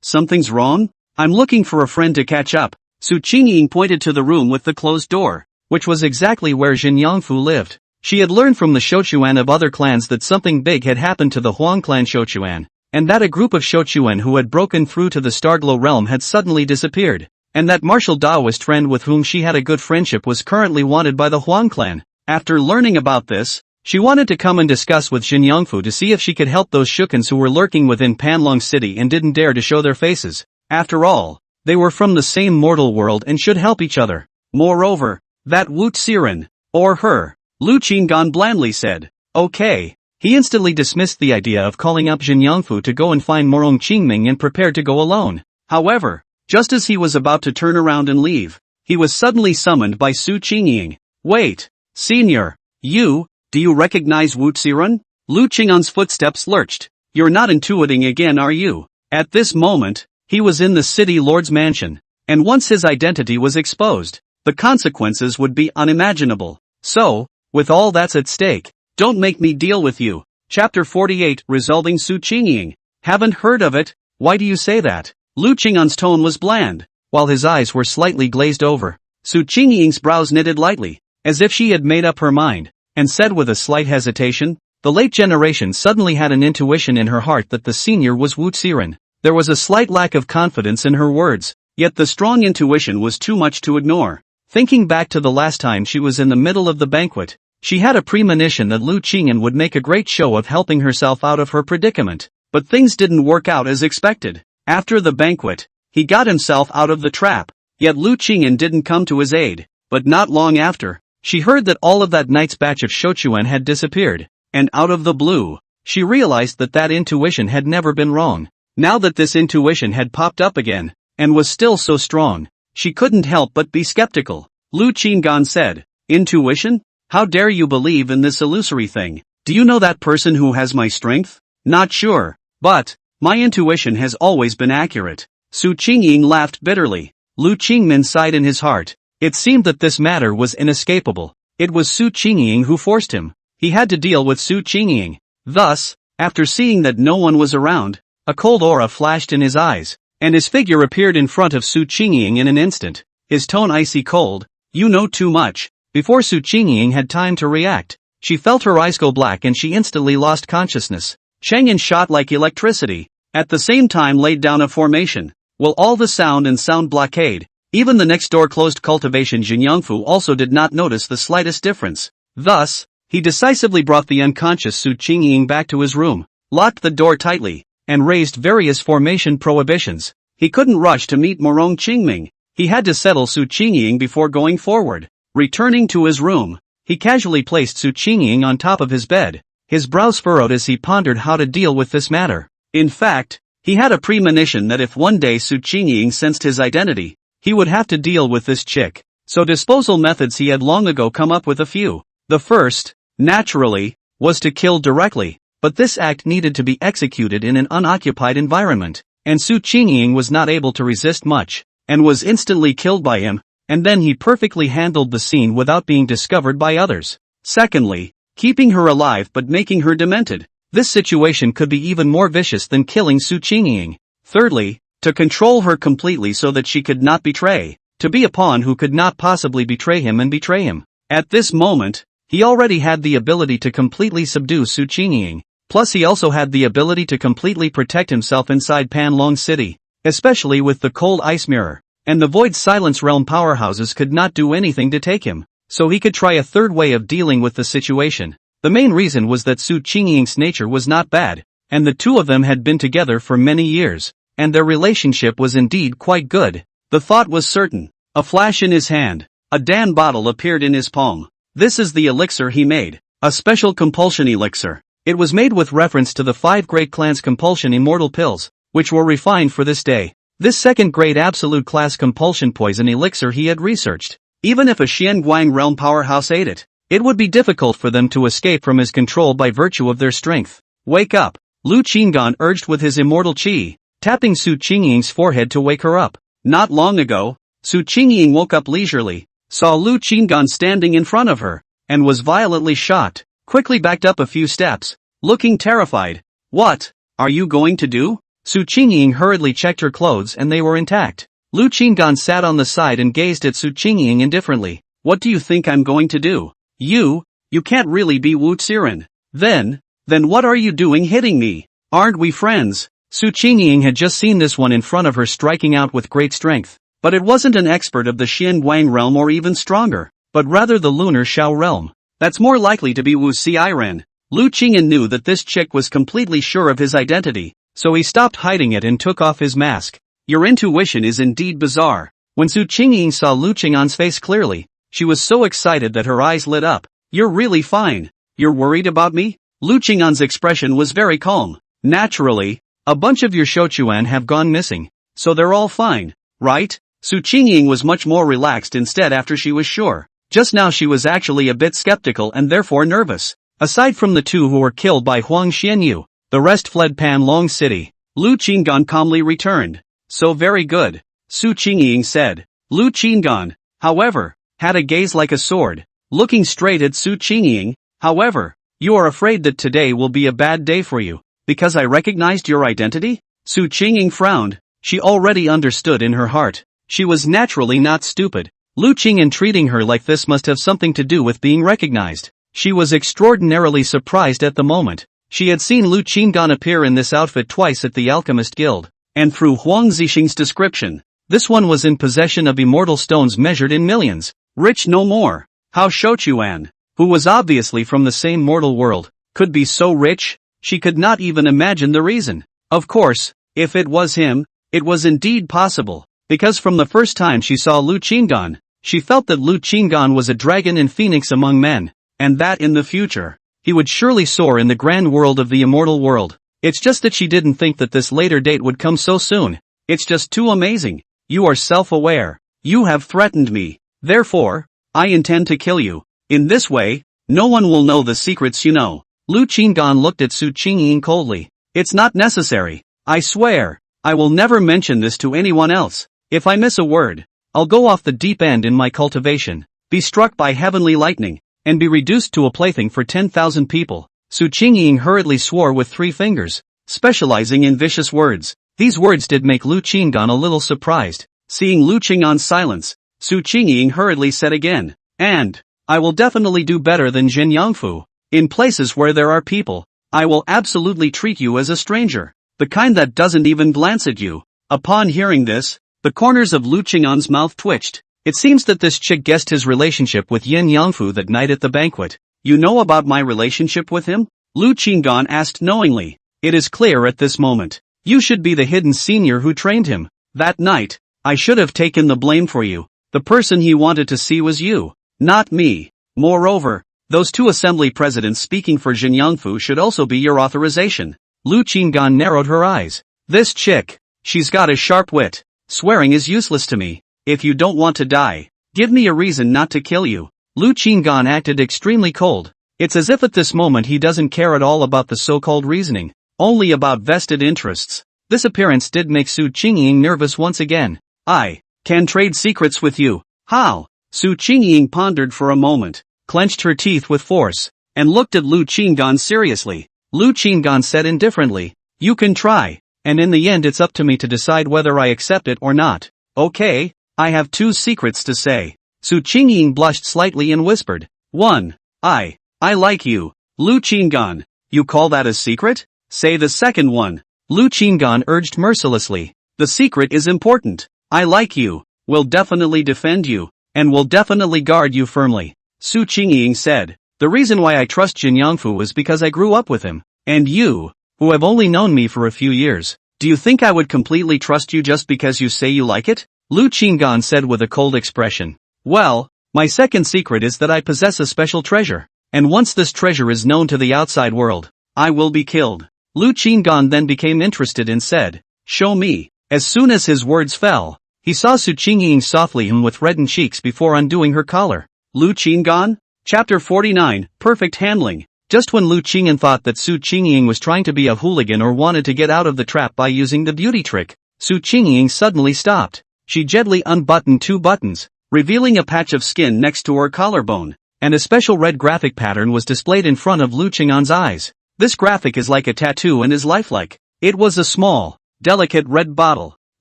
something's wrong? I'm looking for a friend to catch up. Su Qingying pointed to the room with the closed door, which was exactly where Jin Yongfu lived. She had learned from the Shouquan of other clans that something big had happened to the Huang clan Shouquan, and that a group of Shouquan who had broken through to the Starglow realm had suddenly disappeared, and that martial Taoist friend with whom she had a good friendship was currently wanted by the Huang clan. After learning about this, she wanted to come and discuss with Jin Yongfu to see if she could help those Shouquans who were lurking within Panlong City and didn't dare to show their faces. After all, they were from the same mortal world and should help each other. Moreover, that Wu Xiren, or her, Lu Qinggan blandly said. Okay. He instantly dismissed the idea of calling up Jin Yangfu to go and find Morong Qingming and prepared to go alone. However, just as he was about to turn around and leave, he was suddenly summoned by Su Qingying. Wait, senior, do you recognize Wu Xiren? Lu Qing'an's footsteps lurched. You're not intuiting again, are you? At this moment, he was in the city lord's mansion, and once his identity was exposed, the consequences would be unimaginable. So, with all that's at stake, don't make me deal with you. Chapter 48, Resulting Su Qingying. Haven't heard of it? Why do you say that? Lu Qing'an's tone was bland, while his eyes were slightly glazed over. Su Qingying's brows knitted lightly, as if she had made up her mind, and said with a slight hesitation, the late generation suddenly had an intuition in her heart that the senior was Wu Xiren. There was a slight lack of confidence in her words, yet the strong intuition was too much to ignore. Thinking back to the last time she was in the middle of the banquet, she had a premonition that Lu Qing'an would make a great show of helping herself out of her predicament. But things didn't work out as expected. After the banquet, he got himself out of the trap, yet Lu Qing'an didn't come to his aid. But not long after, she heard that all of that night's batch of Shouquan had disappeared, and out of the blue, she realized that intuition had never been wrong. Now that this intuition had popped up again, and was still so strong, she couldn't help but be skeptical. Lu Qinggan said, Intuition? How dare you believe in this illusory thing? Do you know that person who has my strength? Not sure, but my intuition has always been accurate. Su Qingying laughed bitterly. Lu Qingmin sighed in his heart. It seemed that this matter was inescapable. It was Su Qingying who forced him. He had to deal with Su Qingying. Thus, after seeing that no one was around, a cold aura flashed in his eyes, and his figure appeared in front of Su Qingying in an instant, his tone icy cold. You know too much. Before Su Qingying had time to react, she felt her eyes go black and she instantly lost consciousness. Chang'an shot like electricity, at the same time laid down a formation, while all the sound and sound blockade. Even the next door closed cultivation Jin Yangfu also did not notice the slightest difference. Thus, he decisively brought the unconscious Su Qingying back to his room, locked the door tightly, and raised various formation prohibitions. He couldn't rush to meet Morong Qingming. He had to settle Su Qingying before going forward. Returning to his room, he casually placed Su Qingying on top of his bed, his brows furrowed as he pondered how to deal with this matter. In fact, he had a premonition that if one day Su Qingying sensed his identity, he would have to deal with this chick. So disposal methods he had long ago come up with a few. The first, naturally, was to kill directly, but this act needed to be executed in an unoccupied environment, and Su Qingying was not able to resist much, and was instantly killed by him. And then he perfectly handled the scene without being discovered by others. Secondly, keeping her alive but making her demented. This situation could be even more vicious than killing Su Qingying. Thirdly, to control her completely so that she could not betray. To be a pawn who could not possibly betray him and betray him. At this moment, he already had the ability to completely subdue Su Qingying. Plus he also had the ability to completely protect himself inside Panlong City, especially with the cold ice mirror. And the Void Silence Realm powerhouses could not do anything to take him, so he could try a third way of dealing with the situation. The main reason was that Su Qingying's nature was not bad, and the two of them had been together for many years, and their relationship was indeed quite good. The thought was certain. A flash in his hand, a Dan bottle appeared in his palm. This is the elixir he made, a special compulsion elixir. It was made with reference to the 5 great clans' compulsion immortal pills, which were refined for this day. This second-grade absolute class compulsion poison elixir he had researched. Even if a Xianguang realm powerhouse ate it, it would be difficult for them to escape from his control by virtue of their strength. Wake up, Lu Qinggan urged with his immortal qi, tapping Su Qingying's forehead to wake her up. Not long ago, Su Qingying woke up leisurely, saw Lu Qinggan standing in front of her, and was violently shocked, quickly backed up a few steps, looking terrified. What are you going to do? Su Qingying hurriedly checked her clothes and they were intact. Lu Qinggan sat on the side and gazed at Su Qingying indifferently. What do you think I'm going to do? You can't really be Wu Xiren. Then what are you doing hitting me? Aren't we friends? Su Qingying had just seen this one in front of her striking out with great strength. But it wasn't an expert of the Xianguang realm or even stronger, but rather the lunar Shao realm. That's more likely to be Wu Xiren. Lu Qingyan knew that this chick was completely sure of his identity. So he stopped hiding it and took off his mask. Your intuition is indeed bizarre. When Su Qingying saw Lu Qing'an's face clearly, she was so excited that her eyes lit up. You're really fine. You're worried about me? Lu Qing'an's expression was very calm. Naturally, a bunch of your Shouquan have gone missing, so they're all fine, right? Su Qingying was much more relaxed instead after she was sure. Just now she was actually a bit skeptical and therefore nervous. Aside from the two who were killed by Huang Xianyu, the rest fled Panlong City. Lu Qinggan calmly returned. So very good, Su Qingying said. Lu Qinggan, however, had a gaze like a sword, looking straight at Su Qingying. However, you are afraid that today will be a bad day for you, because I recognized your identity? Su Qingying frowned. She already understood in her heart. She was naturally not stupid. Lu Qing'an treating her like this must have something to do with being recognized. She was extraordinarily surprised at the moment. She had seen Lu Qing'an appear in this outfit twice at the Alchemist Guild, and through Huang Zixing's description, this one was in possession of immortal stones measured in millions. Rich no more. How Shouquan, who was obviously from the same mortal world, could be so rich? She could not even imagine the reason. Of course, if it was him, it was indeed possible, because from the first time she saw Lu Qing'an, she felt that Lu Qing'an was a dragon and phoenix among men, and that in the future, he would surely soar in the grand world of the immortal world. It's just that she didn't think that this later date would come so soon. It's just too amazing. You are self-aware. You have threatened me. Therefore, I intend to kill you. In this way, no one will know the secrets you know. Lu Qing'an looked at Su Qingying coldly. It's not necessary. I swear, I will never mention this to anyone else. If I miss a word, I'll go off the deep end in my cultivation, be struck by heavenly lightning, and be reduced to a plaything for 10,000 people. Su Qingying hurriedly swore with 3 fingers, specializing in vicious words. These words did make Lu Qing'an a little surprised. Seeing Lu Qing'an's silence, Su Qingying hurriedly said again, and I will definitely do better than Zhen Yangfu. In places where there are people, I will absolutely treat you as a stranger, the kind that doesn't even glance at you. Upon hearing this, the corners of Lu Qing'an's mouth twitched. It seems that this chick guessed his relationship with Yin Yangfu that night at the banquet. You know about my relationship with him? Lu Qing'an asked knowingly. It is clear at this moment. You should be the hidden senior who trained him. That night, I should have taken the blame for you. The person he wanted to see was you, not me. Moreover, those 2 assembly presidents speaking for Zhen Yangfu should also be your authorization. Lu Qing'an narrowed her eyes. This chick, she's got a sharp wit. Swearing is useless to me. If you don't want to die, give me a reason not to kill you. Lu Qing'an acted extremely cold. It's as if at this moment he doesn't care at all about the so-called reasoning, only about vested interests. This appearance did make Su Qingying nervous once again. I can trade secrets with you. How? Su Qingying pondered for a moment, clenched her teeth with force, and looked at Lu Qing'an seriously. Lu Qing'an said indifferently, you can try, and in the end it's up to me to decide whether I accept it or not. Okay, I have 2 secrets to say. Su Qingying blushed slightly and whispered. 1. I like you. Lu Qing'an, you call that a secret? Say the second one. Lu Qing'an urged mercilessly. The secret is important. I like you, will definitely defend you, and will definitely guard you firmly. Su Qingying said. The reason why I trust Zhen Yangfu is because I grew up with him. And you, who have only known me for a few years, do you think I would completely trust you just because you say you like it? Lu Qing'an said with a cold expression. Well, my second secret is that I possess a special treasure, and once this treasure is known to the outside world, I will be killed. Lu Qing'an then became interested and said, show me. As soon as his words fell, he saw Su Qingying softly and with reddened cheeks before undoing her collar. Lu Qing'an? Chapter 49, Perfect Handling. Just when Lu Qing'an thought that Su Qingying was trying to be a hooligan or wanted to get out of the trap by using the beauty trick, Su Qingying suddenly stopped. She gently unbuttoned 2 buttons, revealing a patch of skin next to her collarbone, and a special red graphic pattern was displayed in front of Lu Qing'an's eyes. This graphic is like a tattoo and is lifelike. It was a small, delicate red bottle.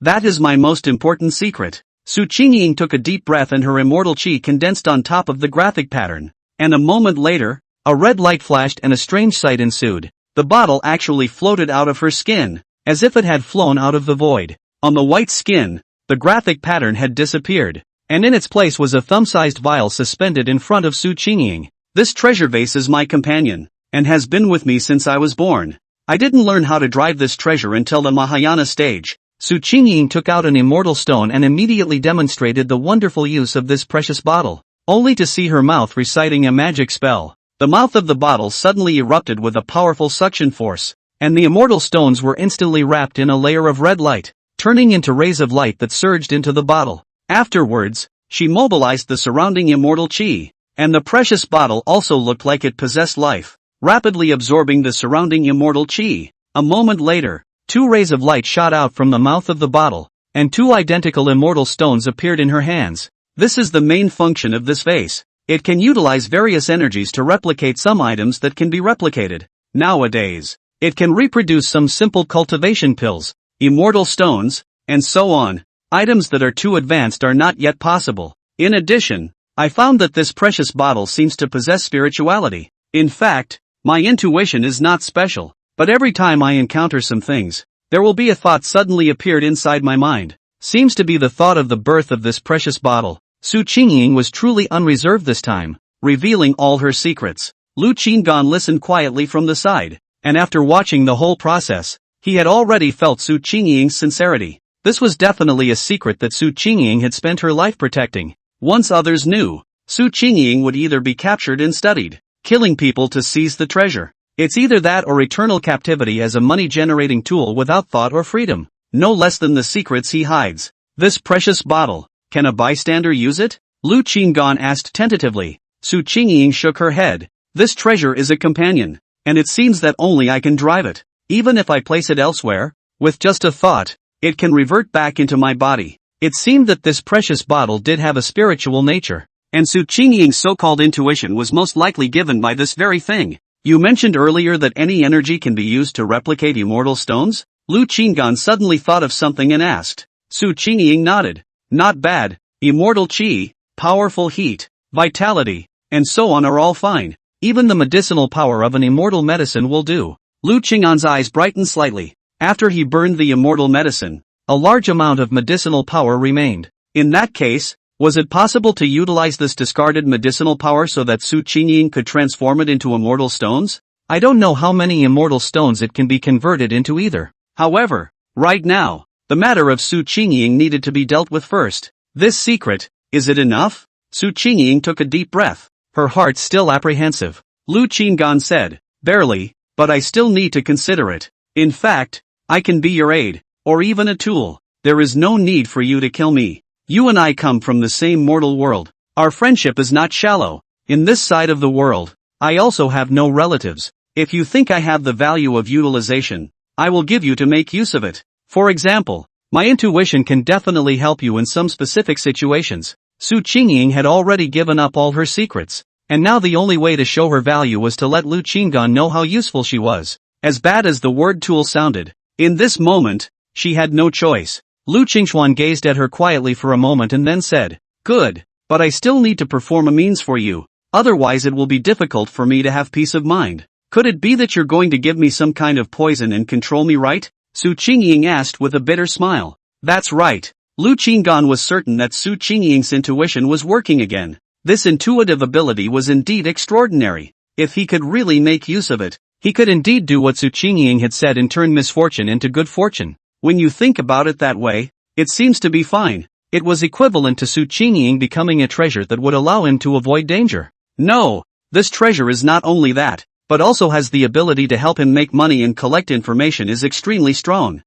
That is my most important secret. Su Qingying took a deep breath and her immortal chi condensed on top of the graphic pattern, and a moment later, a red light flashed and a strange sight ensued. The bottle actually floated out of her skin, as if it had flown out of the void. On the white skin, the graphic pattern had disappeared, and in its place was a thumb-sized vial suspended in front of Su Qingying. This treasure vase is my companion, and has been with me since I was born. I didn't learn how to drive this treasure until the Mahayana stage. Su Qingying took out an immortal stone and immediately demonstrated the wonderful use of this precious bottle. only to see her mouth reciting a magic spell. The mouth of the bottle suddenly erupted with a powerful suction force, and the immortal stones were instantly wrapped in a layer of red light, turning into rays of light that surged into the bottle. Afterwards, she mobilized the surrounding immortal chi, and the precious bottle also looked like it possessed life, rapidly absorbing the surrounding immortal chi. A moment later, 2 rays of light shot out from the mouth of the bottle, and 2 identical immortal stones appeared in her hands. This is the main function of this vase. It can utilize various energies to replicate some items that can be replicated. Nowadays, it can reproduce some simple cultivation pills, immortal stones, and so on. Items that are too advanced are not yet possible. In addition, I found that this precious bottle seems to possess spirituality. In fact, my intuition is not special, but every time I encounter some things, there will be a thought suddenly appeared inside my mind. Seems to be the thought of the birth of this precious bottle. Su Qingying was truly unreserved this time, revealing all her secrets. Lu Qinggan listened quietly from the side, and after watching the whole process, he had already felt Su Qingying's sincerity. This was definitely a secret that Su Qingying had spent her life protecting. Once others knew, Su Qingying would either be captured and studied, killing people to seize the treasure. It's either that or eternal captivity as a money-generating tool without thought or freedom. No less than the secrets he hides. This precious bottle, can a bystander use it? Lu Qinggan asked tentatively. Su Qingying shook her head. This treasure is a companion, and it seems that only I can drive it. Even if I place it elsewhere, with just a thought, it can revert back into my body. It seemed that this precious bottle did have a spiritual nature, and Su Qingying's so-called intuition was most likely given by this very thing. You mentioned earlier that any energy can be used to replicate immortal stones? Lu Qinggan suddenly thought of something and asked. Su Qingying nodded. Not bad. Immortal chi, powerful heat, vitality, and so on are all fine. Even the medicinal power of an immortal medicine will do. Lu Qinggan's eyes brightened slightly. After he burned the immortal medicine, a large amount of medicinal power remained. In that case, was it possible to utilize this discarded medicinal power so that Su Qingying could transform it into immortal stones? I don't know how many immortal stones it can be converted into either. However, right now, the matter of Su Qingying needed to be dealt with first. This secret, is it enough? Su Qingying took a deep breath, her heart still apprehensive. Lu Qinggan said, barely, but I still need to consider it. In fact, I can be your aid, or even a tool. There is no need for you to kill me. You and I come from the same mortal world. Our friendship is not shallow. In this side of the world, I also have no relatives. If you think I have the value of utilization, I will give you to make use of it. For example, my intuition can definitely help you in some specific situations. Su Qingying had already given up all her secrets, and now the only way to show her value was to let Lu Qinggan know how useful she was. As bad as the word tool sounded, in this moment, she had no choice. Lu Qingxuan gazed at her quietly for a moment and then said, good, but I still need to perform a means for you, otherwise it will be difficult for me to have peace of mind. Could it be that you're going to give me some kind of poison and control me, right? Su Qingying asked with a bitter smile. That's right. Lu Qinggan was certain that Su Qingying's intuition was working again. This intuitive ability was indeed extraordinary. If he could really make use of it, he could indeed do what Su Qingying had said and turn misfortune into good fortune. When you think about it that way, it seems to be fine. It was equivalent to Su Qingying becoming a treasure that would allow him to avoid danger. No, this treasure is not only that, but also has the ability to help him make money and collect information is extremely strong.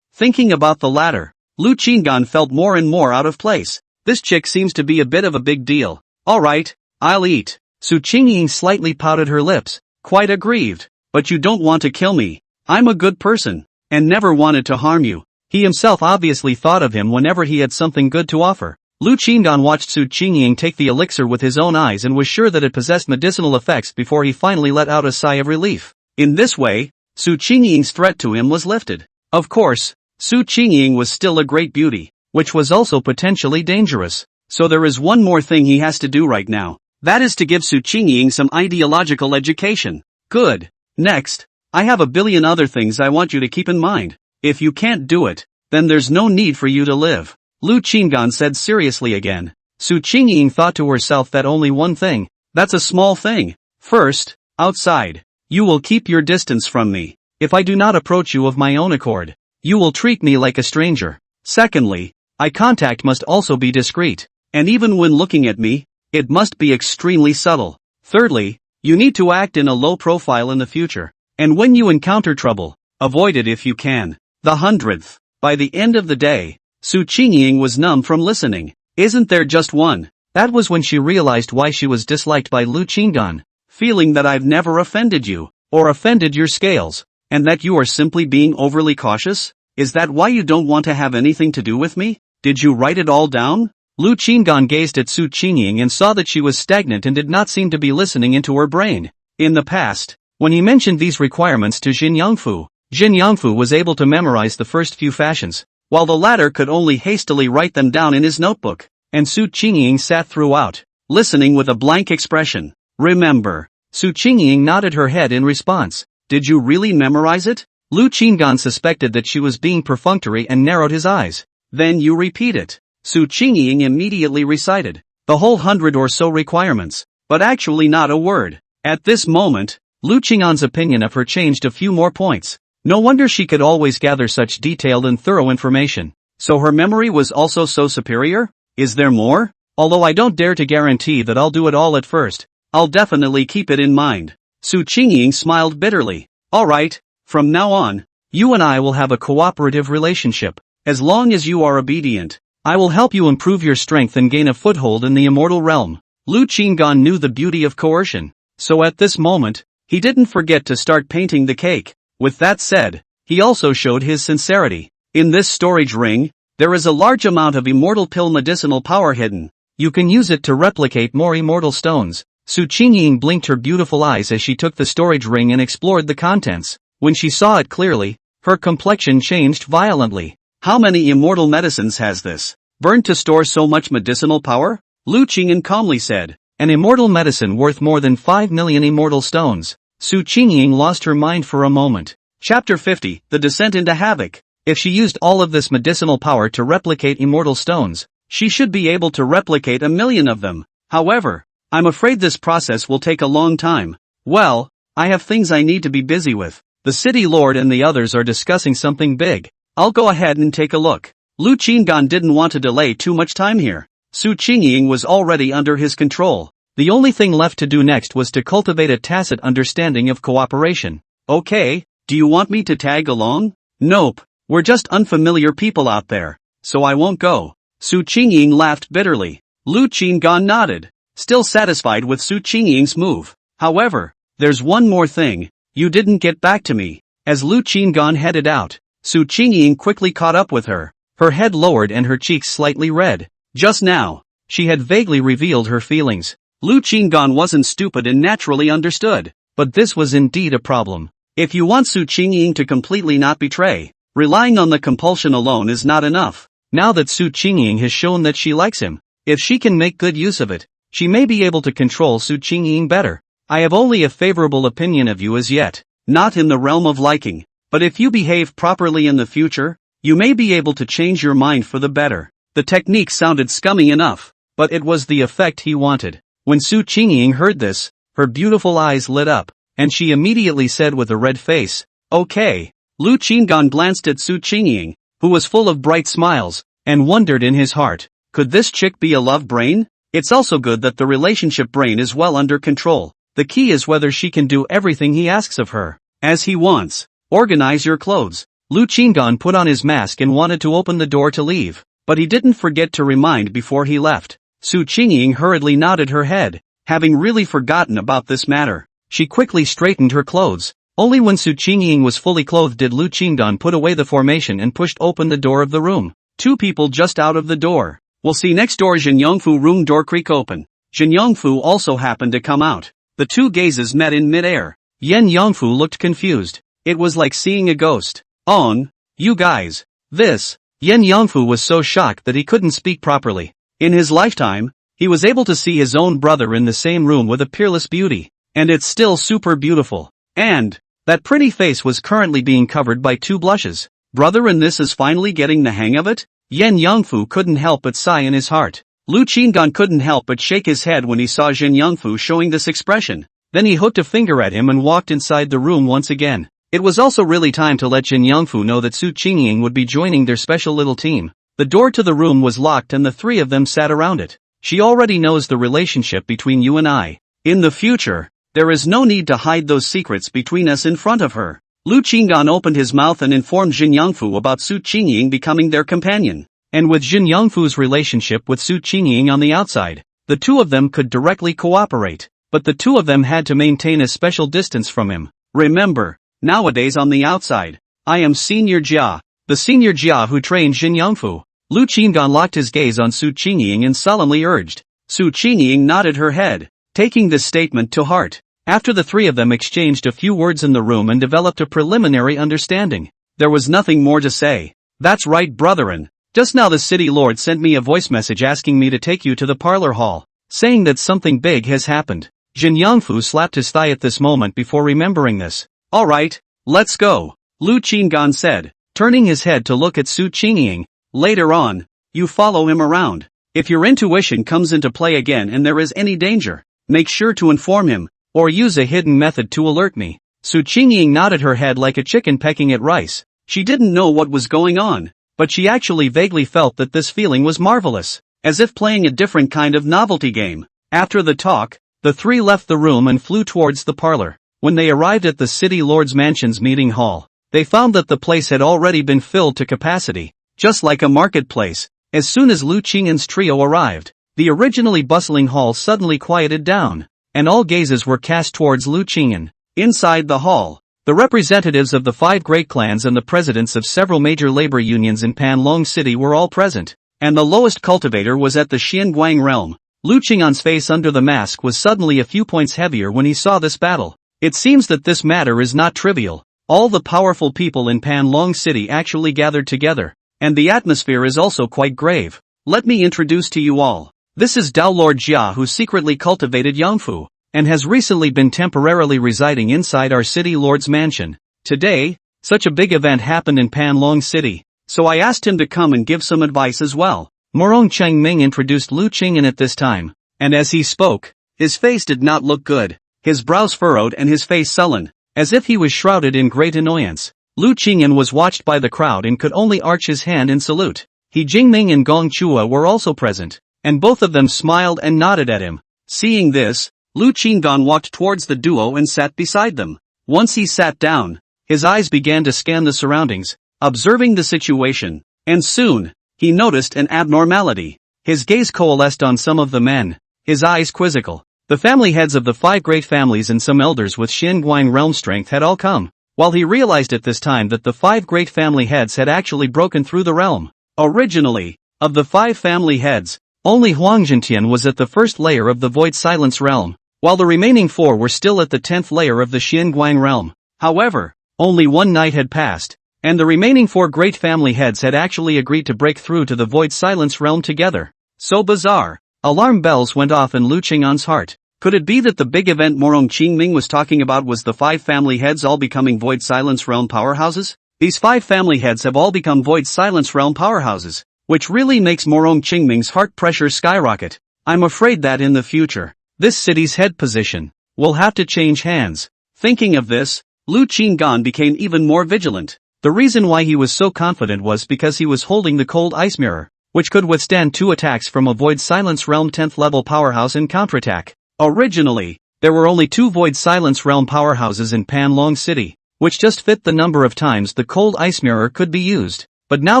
Thinking about the latter, Lu Qinggan felt more and more out of place. This chick seems to be a bit of a big deal. Alright, I'll eat. Su Qingying slightly pouted her lips, quite aggrieved. But you don't want to kill me. I'm a good person, and never wanted to harm you. He himself obviously thought of him whenever he had something good to offer. Lu Qinggan watched Su Qingying take the elixir with his own eyes and was sure that it possessed medicinal effects before he finally let out a sigh of relief. In this way, Su Qingying's threat to him was lifted. Of course, Su Qingying was still a great beauty, which was also potentially dangerous. So there is one more thing he has to do right now. That is to give Su Qingying some ideological education. Good. Next, I have a billion other things I want you to keep in mind. If you can't do it, then there's no need for you to live. Lu Qinggan said seriously again. Su Qingying thought to herself that only one thing, that's a small thing. First, outside, you will keep your distance from me. If I do not approach you of my own accord, you will treat me like a stranger. Secondly, eye contact must also be discreet, and even when looking at me, it must be extremely subtle. Thirdly, you need to act in a low profile in the future. And when you encounter trouble, avoid it if you can. The 100th. By the end of the day, Su Qingying was numb from listening. Isn't there just one? That was when she realized why she was disliked by Lu Qinggan. Feeling that I've never offended you, or offended your scales, and that you are simply being overly cautious? Is that why you don't want to have anything to do with me? Did you write it all down? Lu Qinggan gazed at Su Qingying and saw that she was stagnant and did not seem to be listening into her brain. In the past, when he mentioned these requirements to Jin Yangfu was able to memorize the first few fashions, while the latter could only hastily write them down in his notebook, and Su Qingying sat throughout, listening with a blank expression. Remember. Su Qingying nodded her head in response. Did you really memorize it? Lu Qinggan suspected that she was being perfunctory and narrowed his eyes. Then you repeat it. Su Qingying immediately recited the whole 100 or so requirements, but actually not a word. At this moment, Lu Qinggan's opinion of her changed a few more points. No wonder she could always gather such detailed and thorough information. So her memory was also so superior? Is there more? Although I don't dare to guarantee that I'll do it all at first, I'll definitely keep it in mind. Su Qingying smiled bitterly. Alright, from now on, you and I will have a cooperative relationship. As long as you are obedient, I will help you improve your strength and gain a foothold in the immortal realm. Lu Qinggan knew the beauty of coercion, so at this moment, he didn't forget to start painting the cake. With that said, he also showed his sincerity. In this storage ring, there is a large amount of immortal pill medicinal power hidden. You can use it to replicate more immortal stones. Su Qingying blinked her beautiful eyes as she took the storage ring and explored the contents. When she saw it clearly, her complexion changed violently. How many immortal medicines has this? Burned to store so much medicinal power? Lu Qingyan calmly said. An immortal medicine worth more than 5 million immortal stones. Su Qingying lost her mind for a moment. Chapter 50, The Descent into Havoc. If she used all of this medicinal power to replicate immortal stones, she should be able to replicate 1 million of them. However, I'm afraid this process will take a long time. Well, I have things I need to be busy with. The city lord and the others are discussing something big. I'll go ahead and take a look. Lu Qinggan didn't want to delay too much time here. Su Qingying was already under his control. The only thing left to do next was to cultivate a tacit understanding of cooperation. Okay, do you want me to tag along? Nope, we're just unfamiliar people out there, so I won't go. Su Qingying laughed bitterly. Lu Qinggan nodded, still satisfied with Su Qingying's move. However, there's one more thing. You didn't get back to me. As Lu Qinggan headed out, Su Qingying quickly caught up with her. Her head lowered and her cheeks slightly red. Just now, she had vaguely revealed her feelings. Lu Qinggan wasn't stupid and naturally understood. But this was indeed a problem. If you want Su Qingying to completely not betray, relying on the compulsion alone is not enough. Now that Su Qingying has shown that she likes him, if she can make good use of it, she may be able to control Su Qingying better. I have only a favorable opinion of you as yet, not in the realm of liking, but if you behave properly in the future, you may be able to change your mind for the better. The technique sounded scummy enough, but it was the effect he wanted. When Su Qingying heard this, her beautiful eyes lit up, and she immediately said with a red face, "Okay." Lu Qinggan glanced at Su Qingying, who was full of bright smiles, and wondered in his heart, could this chick be a love brain? It's also good that the relationship brain is well under control. The key is whether she can do everything he asks of her, as he wants. Organize your clothes. Lu Qinggan put on his mask and wanted to open the door to leave, but he didn't forget to remind before he left. Su Qingying hurriedly nodded her head, having really forgotten about this matter. She quickly straightened her clothes. Only when Su Qingying was fully clothed did Lu Qingdan put away the formation and pushed open the door of the room. Two people just out of the door. We'll see next door. Jin Yongfu room door creak open. Jin Yongfu also happened to come out. The two gazes met in midair. Yen Yongfu looked confused. It was like seeing a ghost. On, you guys. This. Yen Yongfu was so shocked that he couldn't speak properly. In his lifetime, he was able to see his own brother in the same room with a peerless beauty. And it's still super beautiful. And that pretty face was currently being covered by two blushes. Brother, and this is finally getting the hang of it? Yen Yongfu couldn't help but sigh in his heart. Lu Qinggan couldn't help but shake his head when he saw Jin Yongfu showing this expression. Then he hooked a finger at him and walked inside the room once again. It was also really time to let Jin Yongfu know that Su Qingying would be joining their special little team. The door to the room was locked and the three of them sat around it. She already knows the relationship between you and I. In the future, there is no need to hide those secrets between us in front of her. Lu Qinggan opened his mouth and informed Jin Yangfu about Su Qingying becoming their companion. And with Jin Yangfu's relationship with Su Qingying on the outside, the two of them could directly cooperate. But the two of them had to maintain a special distance from him. Remember, nowadays on the outside, I am Senior Jia, the Senior Jia who trained Jin Yangfu. Lu Qinggan locked his gaze on Su Qingying and solemnly urged. Su Qingying nodded her head, taking this statement to heart. After the three of them exchanged a few words in the room and developed a preliminary understanding, there was nothing more to say. That's right, brethren. Just now the city lord sent me a voice message asking me to take you to the parlor hall, saying that something big has happened. Jin Yangfu slapped his thigh at this moment before remembering this. Alright, let's go, Lu Qinggan said, turning his head to look at Su Qingying. Later on, you follow him around. If your intuition comes into play again and there is any danger, make sure to inform him, or use a hidden method to alert me. Su Qingying nodded her head like a chicken pecking at rice. She didn't know what was going on, but she actually vaguely felt that this feeling was marvelous, as if playing a different kind of novelty game. After the talk, the three left the room and flew towards the parlor. When they arrived at the city lord's mansion's meeting hall, they found that the place had already been filled to capacity, just like a marketplace. As soon as Lu Qingyan's trio arrived, the originally bustling hall suddenly quieted down, and all gazes were cast towards Lu Qingyan. Inside the hall, the representatives of the 5 great clans and the presidents of several major labor unions in Panlong City were all present, and the lowest cultivator was at the Xianguang realm. Lu Qingyan's face under the mask was suddenly a few points heavier when he saw this battle. It seems that this matter is not trivial. All the powerful people in Panlong City actually gathered together, and the atmosphere is also quite grave. Let me introduce to you all. This is Dao Lord Jia, who secretly cultivated Yangfu, and has recently been temporarily residing inside our city lord's mansion. Today, such a big event happened in Panlong City, so I asked him to come and give some advice as well. Morong Chengming introduced Lu Qingyan at this time, and as he spoke, his face did not look good, his brows furrowed and his face sullen, as if he was shrouded in great annoyance. Lu Qingyan was watched by the crowd and could only arch his hand in salute. He Jingming and Gong Chua were also present, and both of them smiled and nodded at him. Seeing this, Lu Qinggan walked towards the duo and sat beside them. Once he sat down, his eyes began to scan the surroundings, observing the situation, and soon, he noticed an abnormality. His gaze coalesced on some of the men, his eyes quizzical. The family heads of the 5 great families and some elders with Xianguang realm strength had all come, while he realized at this time that the 5 great family heads had actually broken through the realm. Originally, of the 5 family heads, only Huang Jintian was at the first layer of the Void Silence realm, while the remaining 4 were still at the 10th layer of the Xianguang realm. However, only one night had passed, and the remaining 4 great family heads had actually agreed to break through to the Void Silence realm together. So bizarre. Alarm bells went off in Lu Qingyan's heart. Could it be that the big event Morong Qingming was talking about was the 5 family heads all becoming Void Silence realm powerhouses? These 5 family heads have all become Void Silence realm powerhouses, which really makes Morong Qingming's heart pressure skyrocket. I'm afraid that in the future, this city's head position will have to change hands. Thinking of this, Lu Qinggan became even more vigilant. The reason why he was so confident was because he was holding the cold ice mirror, which could withstand 2 attacks from a Void Silence realm 10th level powerhouse in counterattack. Originally, there were only 2 Void Silence realm powerhouses in Panlong City, which just fit the number of times the cold ice mirror could be used. But now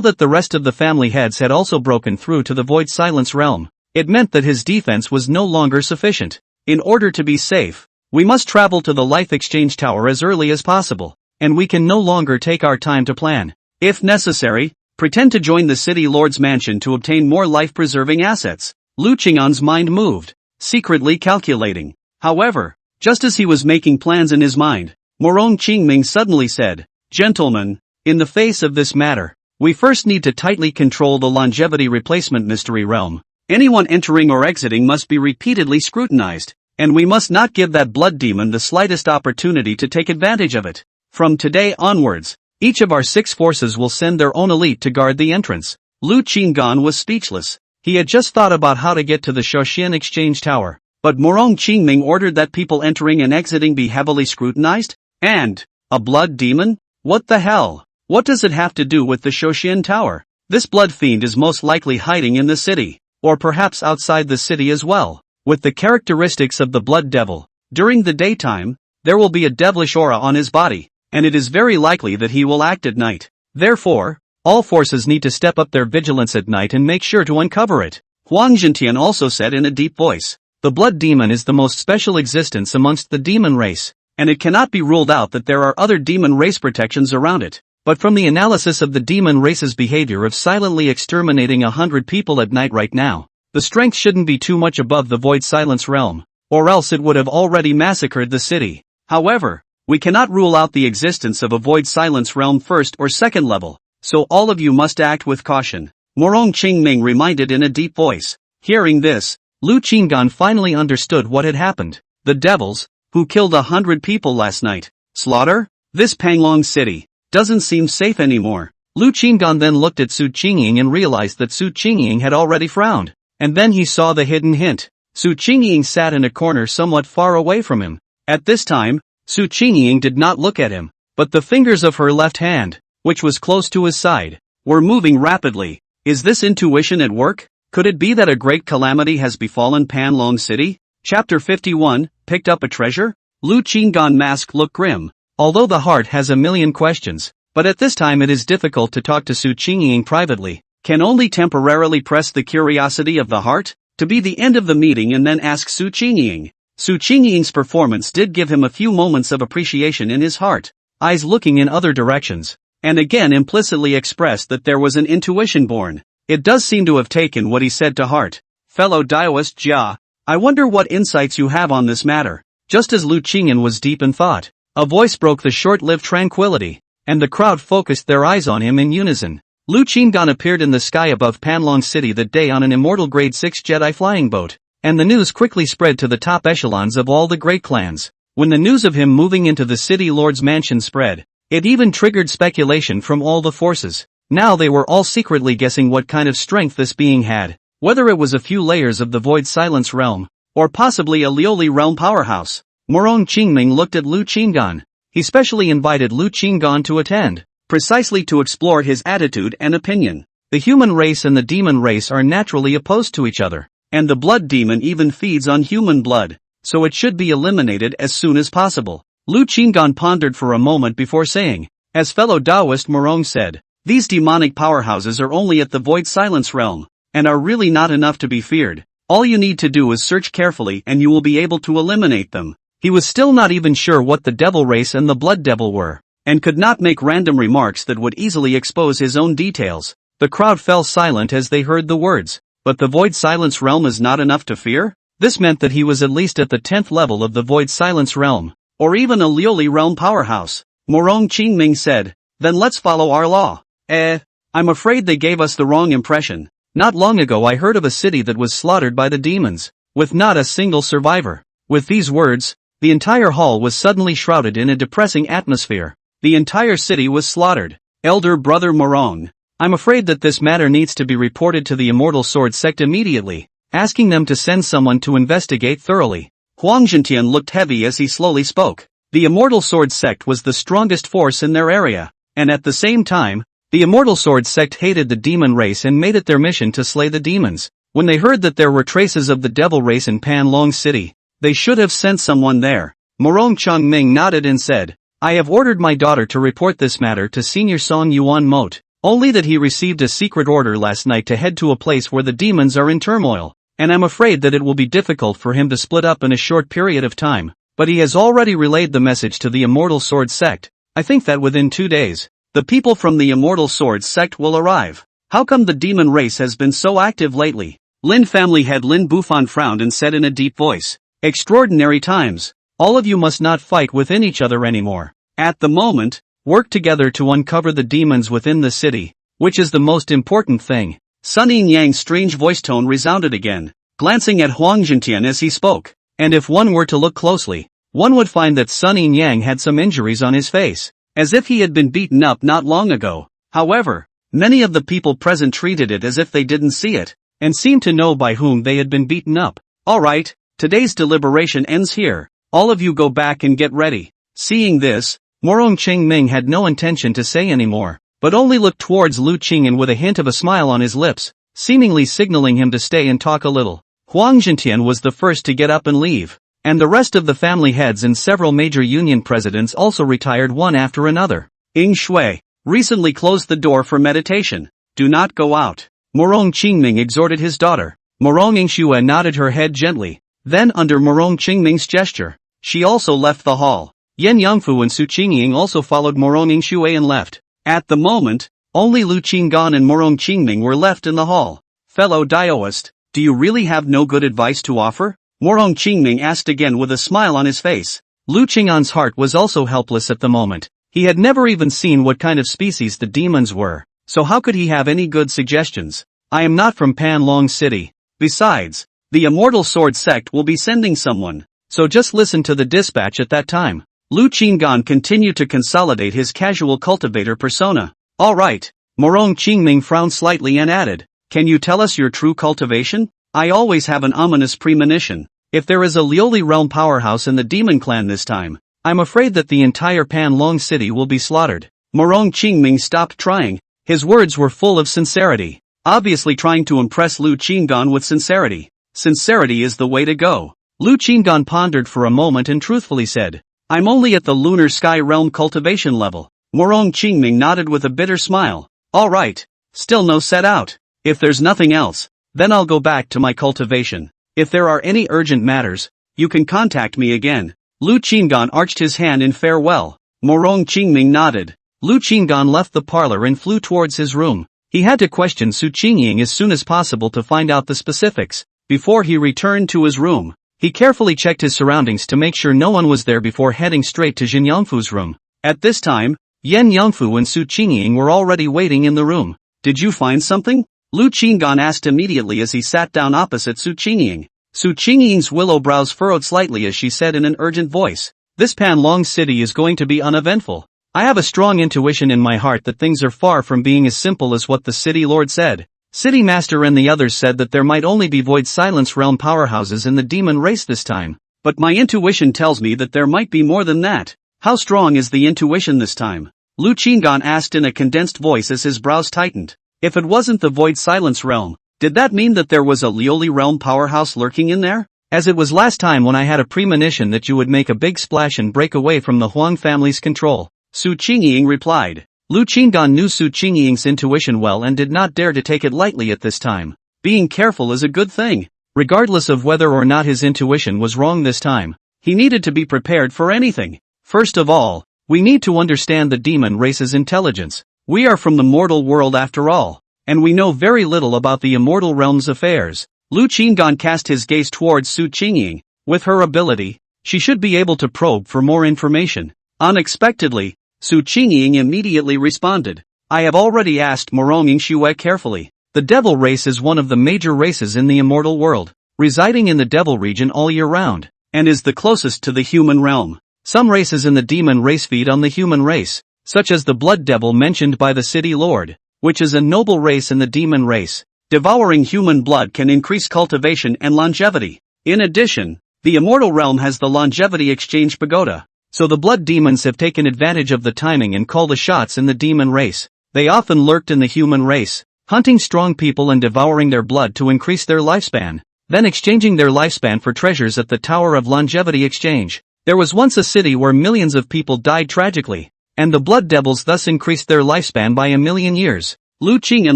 that the rest of the family heads had also broken through to the Void Silence realm, it meant that his defense was no longer sufficient. In order to be safe, we must travel to the Life Exchange Tower as early as possible, and we can no longer take our time to plan. If necessary, pretend to join the city lord's mansion to obtain more life-preserving assets. Lu Qingyan's mind moved, secretly calculating. However, just as he was making plans in his mind, Morong Qingming suddenly said, "Gentlemen, in the face of this matter, we first need to tightly control the longevity replacement mystery realm. Anyone entering or exiting must be repeatedly scrutinized, and we must not give that blood demon the slightest opportunity to take advantage of it. From today onwards, each of our 6 forces will send their own elite to guard the entrance." Lu Qinggan was speechless. He had just thought about how to get to the Shouquan Exchange Tower, but Morong Qingming ordered that people entering and exiting be heavily scrutinized? And, a blood demon? What the hell? What does it have to do with the Shouquan Tower? This blood fiend is most likely hiding in the city. or perhaps outside the city as well, with the characteristics of the blood devil. During the daytime, there will be a devilish aura on his body, and it is very likely that he will act at night. Therefore, all forces need to step up their vigilance at night and make sure to uncover it. Huang Zhentian also said in a deep voice, the blood demon is the most special existence amongst the demon race, and it cannot be ruled out that there are other demon race protections around it. But from the analysis of the demon race's behavior of silently exterminating 100 people at night right now, the strength shouldn't be too much above the void silence realm, or else it would have already massacred the city. However, we cannot rule out the existence of a void silence realm first or second level, so all of you must act with caution. Morong Qingming reminded in a deep voice. Hearing this, Lu Qinggan finally understood what had happened. The devils, who killed 100 people last night, slaughter? This Panglong city doesn't seem safe anymore. Lu Qinggan then looked at Su Qingying and realized that Su Qingying had already frowned. And then he saw the hidden hint. Su Qingying sat in a corner somewhat far away from him. At this time, Su Qingying did not look at him, but the fingers of her left hand, which was close to his side, were moving rapidly. Is this intuition at work? Could it be that a great calamity has befallen Panlong City? Chapter 51, Picked Up a Treasure? Lu Qinggan mask looked grim. Although the heart has a million questions, but at this time it is difficult to talk to Su Qingying privately. Can only temporarily press the curiosity of the heart, to be the end of the meeting and then ask Su Qingying. Su Qingying's performance did give him a few moments of appreciation in his heart, eyes looking in other directions, and again implicitly expressed that there was an intuition born. It does seem to have taken what he said to heart. Fellow Daoist Jia, I wonder what insights you have on this matter. Just as Lu Qingyan was deep in thought, a voice broke the short-lived tranquility, and the crowd focused their eyes on him in unison. Lu Qinggan appeared in the sky above Panlong City that day on an immortal grade 6 Jedi flying boat, and the news quickly spread to the top echelons of all the great clans. When the news of him moving into the city lord's mansion spread, it even triggered speculation from all the forces. Now they were all secretly guessing what kind of strength this being had, whether it was a few layers of the void silence realm, or possibly a Lioli realm powerhouse. Morong Qingming looked at Lu Qinggan. He specially invited Lu Qinggan to attend, precisely to explore his attitude and opinion. The human race and the demon race are naturally opposed to each other, and the blood demon even feeds on human blood, so it should be eliminated as soon as possible. Lu Qinggan pondered for a moment before saying, as fellow Taoist Morong said, these demonic powerhouses are only at the void silence realm, and are really not enough to be feared. All you need to do is search carefully and you will be able to eliminate them. He was still not even sure what the devil race and the blood devil were, and could not make random remarks that would easily expose his own details. The crowd fell silent as they heard the words, but the void silence realm is not enough to fear? This meant that he was at least at the 10th level of the void silence realm, or even a Lioli realm powerhouse. Morong Qingming said, then let's follow our law. I'm afraid they gave us the wrong impression. Not long ago I heard of a city that was slaughtered by the demons, with not a single survivor. With these words, the entire hall was suddenly shrouded in a depressing atmosphere. The entire city was slaughtered. Elder Brother Morong, I'm afraid that this matter needs to be reported to the Immortal Sword sect immediately, asking them to send someone to investigate thoroughly. Huang Zhentian looked heavy as he slowly spoke. The Immortal Sword sect was the strongest force in their area, and at the same time, the Immortal Sword sect hated the demon race and made it their mission to slay the demons. When they heard that there were traces of the devil race in Panlong City, they should have sent someone there. Morong Chongming nodded and said, I have ordered my daughter to report this matter to Senior Song Yuan Moat, only that he received a secret order last night to head to a place where the demons are in turmoil, and I'm afraid that it will be difficult for him to split up in a short period of time, but he has already relayed the message to the Immortal Sword sect. I think that within 2 days, the people from the Immortal Sword sect will arrive. How come the demon race has been so active lately? Lin family head Lin Bufan frowned and said in a deep voice, extraordinary times. All of you must not fight within each other anymore. At the moment, work together to uncover the demons within the city, which is the most important thing. Sun Yin Yang's strange voice tone resounded again, glancing at Huang Zhentian as he spoke. And if one were to look closely, one would find that Sun Yin Yang had some injuries on his face, as if he had been beaten up not long ago. However, many of the people present treated it as if they didn't see it, and seemed to know by whom they had been beaten up. Alright, today's deliberation ends here. All of you go back and get ready. Seeing this, Morong Qingming had no intention to say any more, but only looked towards Lu Qingyan with a hint of a smile on his lips. seemingly signaling him to stay and talk a little. Huang Zhentian was the first to get up and leave, and the rest of the family heads and several major union presidents also retired one after another. Ying Shui recently closed the door for meditation. Do not go out. Morong Qingming exhorted his daughter. Morong Yingshui nodded her head gently. Then under Morong Qingming's gesture, she also left the hall. Yan Yangfu and Su Qingying also followed Morong Yingshui and left. At the moment, only Lu Qinggan and Morong Qingming were left in the hall. Fellow Daoist, do you really have no good advice to offer? Morong Qingming asked again with a smile on his face. Lu Qing'an's heart was also helpless at the moment. He had never even seen what kind of species the demons were, so how could he have any good suggestions? I am not from Panlong City. Besides, the Immortal Sword sect will be sending someone, so just listen to the dispatch at that time. Lu Qinggan continued to consolidate his casual cultivator persona. Alright. Morong Qingming frowned slightly and added, can you tell us your true cultivation? I always have an ominous premonition. If there is a Lioli realm powerhouse in the demon clan this time, I'm afraid that the entire Panlong City will be slaughtered. Morong Qingming stopped trying. His words were full of sincerity, obviously trying to impress Lu Qinggan with sincerity. Sincerity is the way to go. Lu Qinggan pondered for a moment and truthfully said, I'm only at the lunar sky realm cultivation level. Morong Qingming nodded with a bitter smile. Alright. Still no set out. If there's nothing else, then I'll go back to my cultivation. If there are any urgent matters, you can contact me again. Lu Qinggan arched his hand in farewell. Morong Qingming nodded. Lu Qinggan left the parlor and flew towards his room. He had to question Su Qingying as soon as possible to find out the specifics. Before he returned to his room, he carefully checked his surroundings to make sure no one was there before heading straight to Jin Yangfu's room. At this time, Yan Yangfu and Su Qingying were already waiting in the room. Did you find something? Lu Qinggan asked immediately as he sat down opposite Su Qingying. Su Qingying's willow brows furrowed slightly as she said in an urgent voice, this Panlong City is going to be uneventful. I have a strong intuition in my heart that things are far from being as simple as what the city lord said. City Master and the others said that there might only be Void Silence realm powerhouses in the demon race this time. But my intuition tells me that there might be more than that. How strong is the intuition this time? Lu Qinggan asked in a condensed voice as his brows tightened. If it wasn't the Void Silence realm, did that mean that there was a Lioli realm powerhouse lurking in there? As it was last time when I had a premonition that you would make a big splash and break away from the Huang family's control, Su Qingying replied. Lu Qinggan knew Su Qingying's intuition well and did not dare to take it lightly at this time. Being careful is a good thing. Regardless of whether or not his intuition was wrong this time, he needed to be prepared for anything. First of all, we need to understand the demon race's intelligence. We are from the mortal world after all, and we know very little about the immortal realm's affairs. Lu Qinggan cast his gaze towards Su Qingying. With her ability, she should be able to probe for more information. Unexpectedly, Su Qingying immediately responded. I have already asked Morong Yingshui carefully. The devil race is one of the major races in the immortal world, residing in the devil region all year round, and is the closest to the human realm. Some races in the demon race feed on the human race, such as the blood devil mentioned by the city lord, which is a noble race in the demon race. Devouring human blood can increase cultivation and longevity. In addition, the immortal realm has the longevity exchange pagoda. So the blood demons have taken advantage of the timing and call the shots in the demon race. They often lurked in the human race, hunting strong people and devouring their blood to increase their lifespan, then exchanging their lifespan for treasures at the Tower of Longevity Exchange. There was once a city where millions of people died tragically, and the blood devils thus increased their lifespan by 1,000,000 years. Lu Qingyan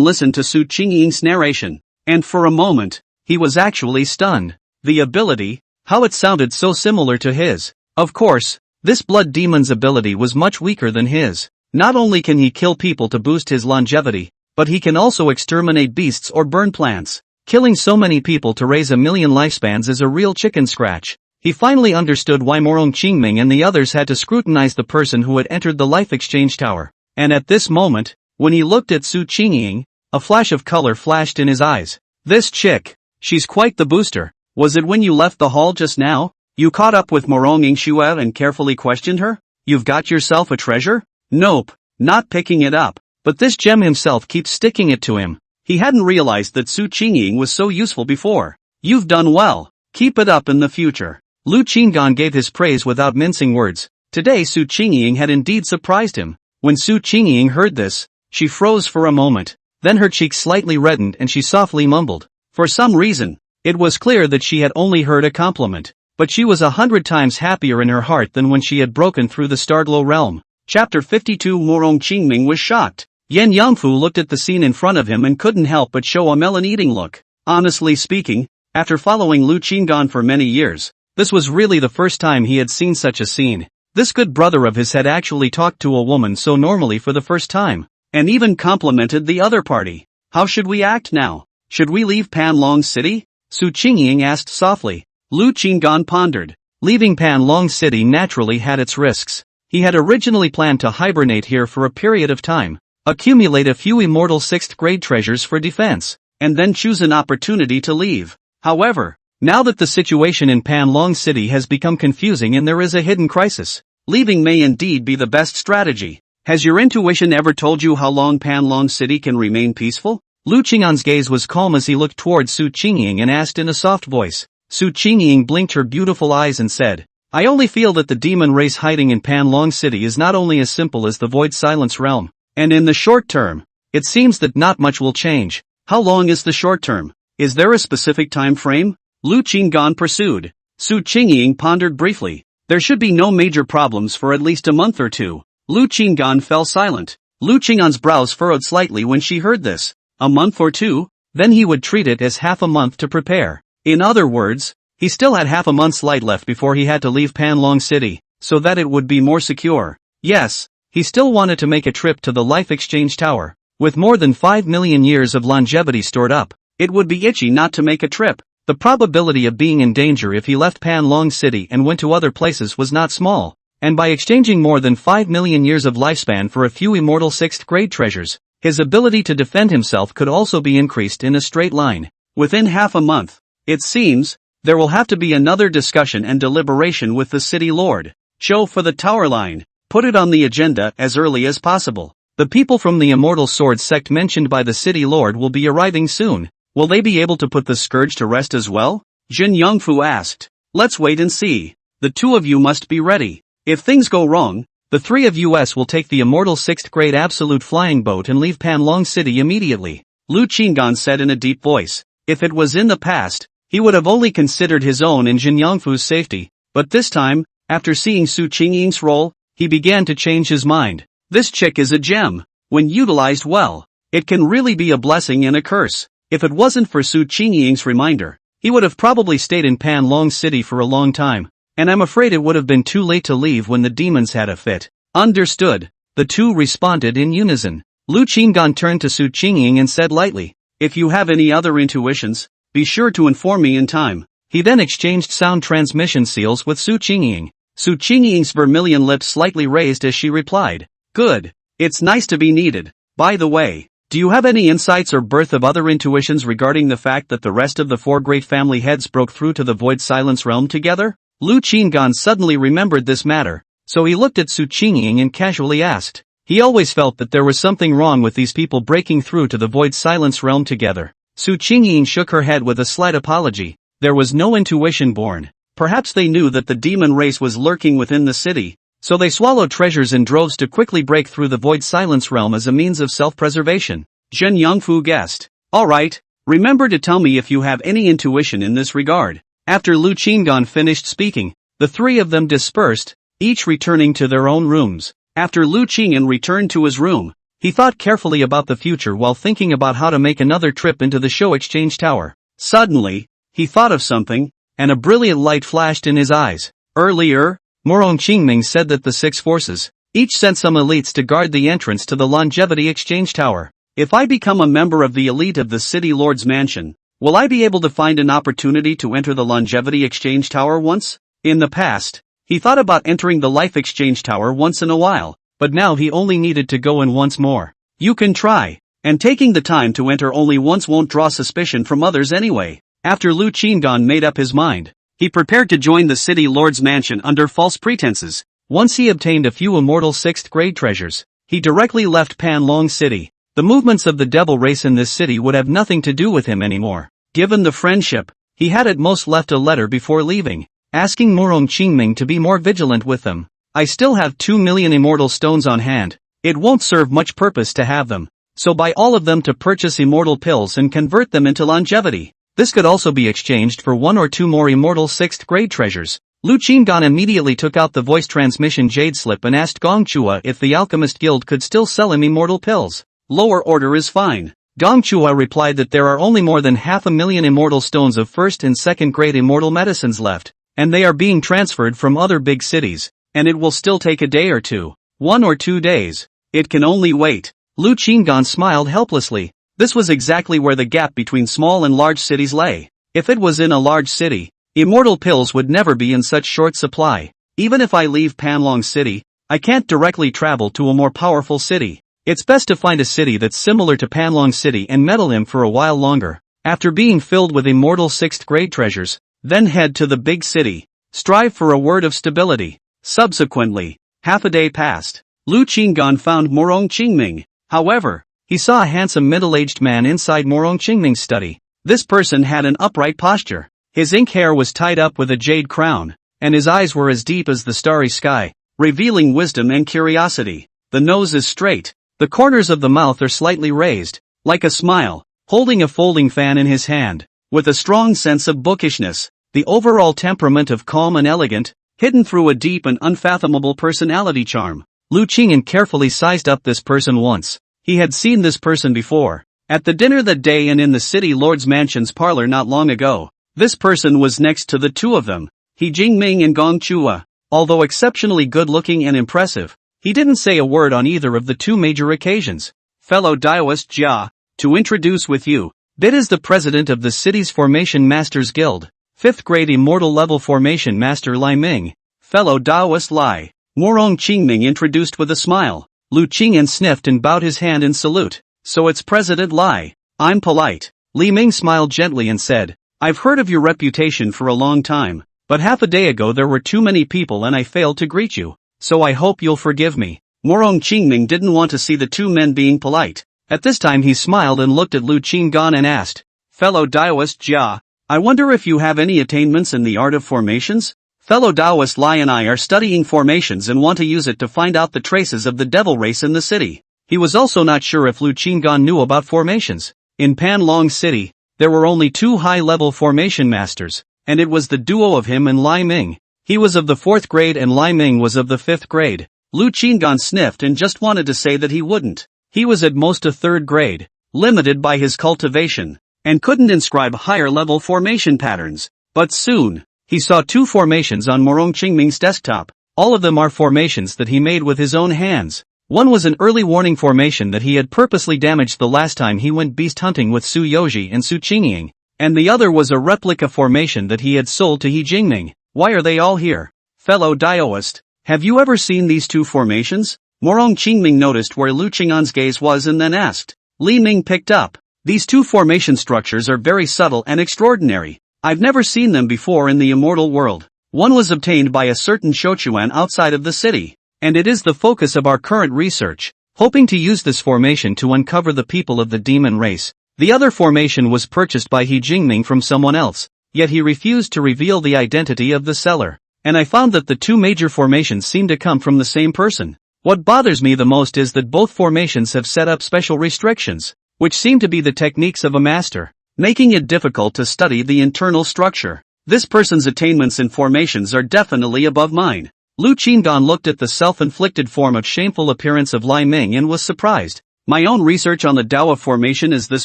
listened to Su Qingying's narration, and for a moment, he was actually stunned. The ability, how it sounded so similar to his. Of course, this blood demon's ability was much weaker than his. Not only can he kill people to boost his longevity, but he can also exterminate beasts or burn plants. Killing so many people to raise 1,000,000 lifespans is a real chicken scratch. He finally understood why Morong Qingming and the others had to scrutinize the person who had entered the life exchange tower. And at this moment, when he looked at Su Qingying, a flash of color flashed in his eyes. This chick, she's quite the booster. Was it when you left the hall just now? You caught up with Morong Yingshui and carefully questioned her? You've got yourself a treasure? Nope, not picking it up. But this gem himself keeps sticking it to him. He hadn't realized that Su Qingying was so useful before. You've done well. Keep it up in the future. Lu Qinggan gave his praise without mincing words. Today Su Qingying had indeed surprised him. When Su Qingying heard this, she froze for a moment. Then her cheeks slightly reddened and she softly mumbled. For some reason, it was clear that she had only heard a compliment, but she was 100 times happier in her heart than when she had broken through the Starglow realm. Chapter 52. Morong Qingming was shocked. Yan Yangfu looked at the scene in front of him and couldn't help but show a melon-eating look. Honestly speaking, after following Lu Qinggan for many years, this was really the first time he had seen such a scene. This good brother of his had actually talked to a woman so normally for the first time, and even complimented the other party. How should we act now? Should we leave Panlong City? Su Qingying asked softly. Lu Qinggan pondered. Leaving Panlong City naturally had its risks. He had originally planned to hibernate here for a period of time, accumulate a few immortal 6th grade treasures for defense, and then choose an opportunity to leave. However, now that the situation in Panlong City has become confusing and there is a hidden crisis, leaving may indeed be the best strategy. Has your intuition ever told you how long Panlong City can remain peaceful? Lu Qinggan's gaze was calm as he looked toward Su Qingying and asked in a soft voice. Su Qingying blinked her beautiful eyes and said, I only feel that the demon race hiding in Panlong City is not only as simple as the Void Silence realm, and in the short term, it seems that not much will change. How long is the short term? Is there a specific time frame? Lu Qinggan pursued. Su Qingying pondered briefly. There should be no major problems for at least a month or two. Lu Qinggan fell silent. Lu Qinggan's brows furrowed slightly when she heard this. A month or two? Then he would treat it as half a month to prepare. In other words, he still had half a month's light left before he had to leave Panlong City, so that it would be more secure. Yes, he still wanted to make a trip to the Life Exchange Tower. With more than 5 million years of longevity stored up, it would be itchy not to make a trip. The probability of being in danger if he left Panlong City and went to other places was not small, and by exchanging more than 5 million years of lifespan for a few immortal 6th grade treasures, his ability to defend himself could also be increased in a straight line. Within half a month, it seems, there will have to be another discussion and deliberation with the city lord. Cho for the tower line. Put it on the agenda as early as possible. The people from the Immortal Sword sect mentioned by the city lord will be arriving soon. Will they be able to put the scourge to rest as well? Jin Yongfu asked. Let's wait and see. The two of you must be ready. If things go wrong, the three of us will take the immortal 6th grade absolute flying boat and leave Panlong City immediately. Lu Qinggan said in a deep voice. If it was in the past, he would have only considered his own and Jin Yongfu's safety, but this time, after seeing Su Qingying's role, he began to change his mind. This chick is a gem. When utilized well, it can really be a blessing and a curse. If it wasn't for Su Qingying's reminder, he would have probably stayed in Panlong City for a long time, and I'm afraid it would have been too late to leave when the demons had a fit. Understood. The two responded in unison. Lu Qinggan turned to Su Qingying and said lightly, if you have any other intuitions, be sure to inform me in time. He then exchanged sound transmission seals with Su Qingying. Su Qingying's vermilion lips slightly raised as she replied. Good. It's nice to be needed. By the way, do you have any insights or birth of other intuitions regarding the fact that the rest of the 4 great family heads broke through to the Void Silence realm together? Lu Qinggan suddenly remembered this matter, so he looked at Su Qingying and casually asked. He always felt that there was something wrong with these people breaking through to the Void Silence realm together. Su Qingying shook her head with a slight apology. There was no intuition born. Perhaps they knew that the demon race was lurking within the city, so they swallowed treasures in droves to quickly break through the Void Silence realm as a means of self-preservation. Jin Yongfu guessed. Alright, remember to tell me if you have any intuition in this regard. After Lu Qinggan finished speaking, the three of them dispersed, each returning to their own rooms. After Lu Qinggan returned to his room, he thought carefully about the future while thinking about how to make another trip into the Show Exchange Tower. Suddenly, he thought of something, and a brilliant light flashed in his eyes. Earlier, Morong Qingming said that the 6 forces, each sent some elites to guard the entrance to the Longevity Exchange Tower. If I become a member of the elite of the City Lord's mansion, will I be able to find an opportunity to enter the Longevity Exchange Tower once? In the past, he thought about entering the Life Exchange Tower once in a while, but now he only needed to go in once more. You can try, and taking the time to enter only once won't draw suspicion from others anyway. After Lu Qinggan made up his mind, he prepared to join the City Lord's mansion under false pretenses. Once he obtained a few immortal 6th grade treasures, he directly left Panlong City. The movements of the devil race in this city would have nothing to do with him anymore. Given the friendship, he had at most left a letter before leaving, asking Morong Qingming to be more vigilant with them. I still have 2 million immortal stones on hand. It won't serve much purpose to have them. so buy all of them to purchase immortal pills and convert them into longevity. This could also be exchanged for 1 or 2 more immortal 6th grade treasures. Lu Qinggan immediately took out the voice transmission jade slip and asked Gong Chua if the Alchemist Guild could still sell him immortal pills. Lower order is fine. Gong Chua replied that there are only more than 500,000 immortal stones of 1st and 2nd grade immortal medicines left, and they are being transferred from other big cities, and it will still take a day or two. 1 or 2 days. It can only wait. Lu Qinggan smiled helplessly. This was exactly where the gap between small and large cities lay. If it was in a large city, immortal pills would never be in such short supply. Even if I leave Panlong City, I can't directly travel to a more powerful city. It's best to find a city that's similar to Panlong City and meddle him for a while longer. After being filled with immortal 6th grade treasures, then head to the big city. Strive for a word of stability. Subsequently, half a day passed. Lu Qinggan found Morong Qingming. However, he saw a handsome middle-aged man inside Morong Qingming's study. This person had an upright posture. His ink hair was tied up with a jade crown, and his eyes were as deep as the starry sky, revealing wisdom and curiosity. The nose is straight. The corners of the mouth are slightly raised, like a smile, holding a folding fan in his hand, with a strong sense of bookishness. The overall temperament of calm and elegant, hidden through a deep and unfathomable personality charm. Lu Qinggan carefully sized up this person once. He had seen this person before, at the dinner that day and in the city lord's mansion's parlor not long ago. This person was next to the two of them, He Jingming and Gong Chua. Although exceptionally good-looking and impressive, he didn't say a word on either of the 2 major occasions. Fellow Daoist Jia, to introduce with you, Bit is the president of the city's Formation Masters Guild, 5th grade immortal level Formation Master Lai Ming. Fellow Daoist Lai, Morong Qingming introduced with a smile. Lu Qinggan sniffed and bowed his hand in salute. So it's President Lai. I'm polite. Li Ming smiled gently and said, I've heard of your reputation for a long time, but half a day ago there were too many people and I failed to greet you. So I hope you'll forgive me. Morong Qingming didn't want to see the 2 men being polite. At this time he smiled and looked at Lu Qinggan and asked, Fellow Daoist Jia, I wonder if you have any attainments in the art of formations? Fellow Daoist Lai and I are studying formations and want to use it to find out the traces of the devil race in the city. He was also not sure if Lu Qinggan knew about formations. In Panlong City, there were only 2 high-level formation masters, and it was the duo of him and Lai Ming. He was of the 4th grade and Lai Ming was of the 5th grade. Lu Qinggan sniffed and just wanted to say that he wouldn't. He was at most a 3rd grade, limited by his cultivation, and couldn't inscribe higher-level formation patterns. But soon, he saw 2 formations on Morong Qingming's desktop. All of them are formations that he made with his own hands. One was an early warning formation that he had purposely damaged the last time he went beast hunting with Su Yoji and Su Qingying, and the other was a replica formation that he had sold to He Jingming. Why are they all here? Fellow Daoist, have you ever seen these 2 formations? Morong Qingming noticed where Lu Qinggan's gaze was and then asked. Li Ming picked up. These 2 formation structures are very subtle and extraordinary. I've never seen them before in the immortal world. One was obtained by a certain Shouquan outside of the city, and it is the focus of our current research, hoping to use this formation to uncover the people of the demon race. The other formation was purchased by He Jingming from someone else, yet he refused to reveal the identity of the seller, and I found that the 2 major formations seem to come from the same person. What bothers me the most is that both formations have set up special restrictions, which seem to be the techniques of a master, making it difficult to study the internal structure. This person's attainments in formations are definitely above mine. Lu Qinggan looked at the self-inflicted form of shameful appearance of Lai Ming and was surprised. My own research on the Dao of formation is this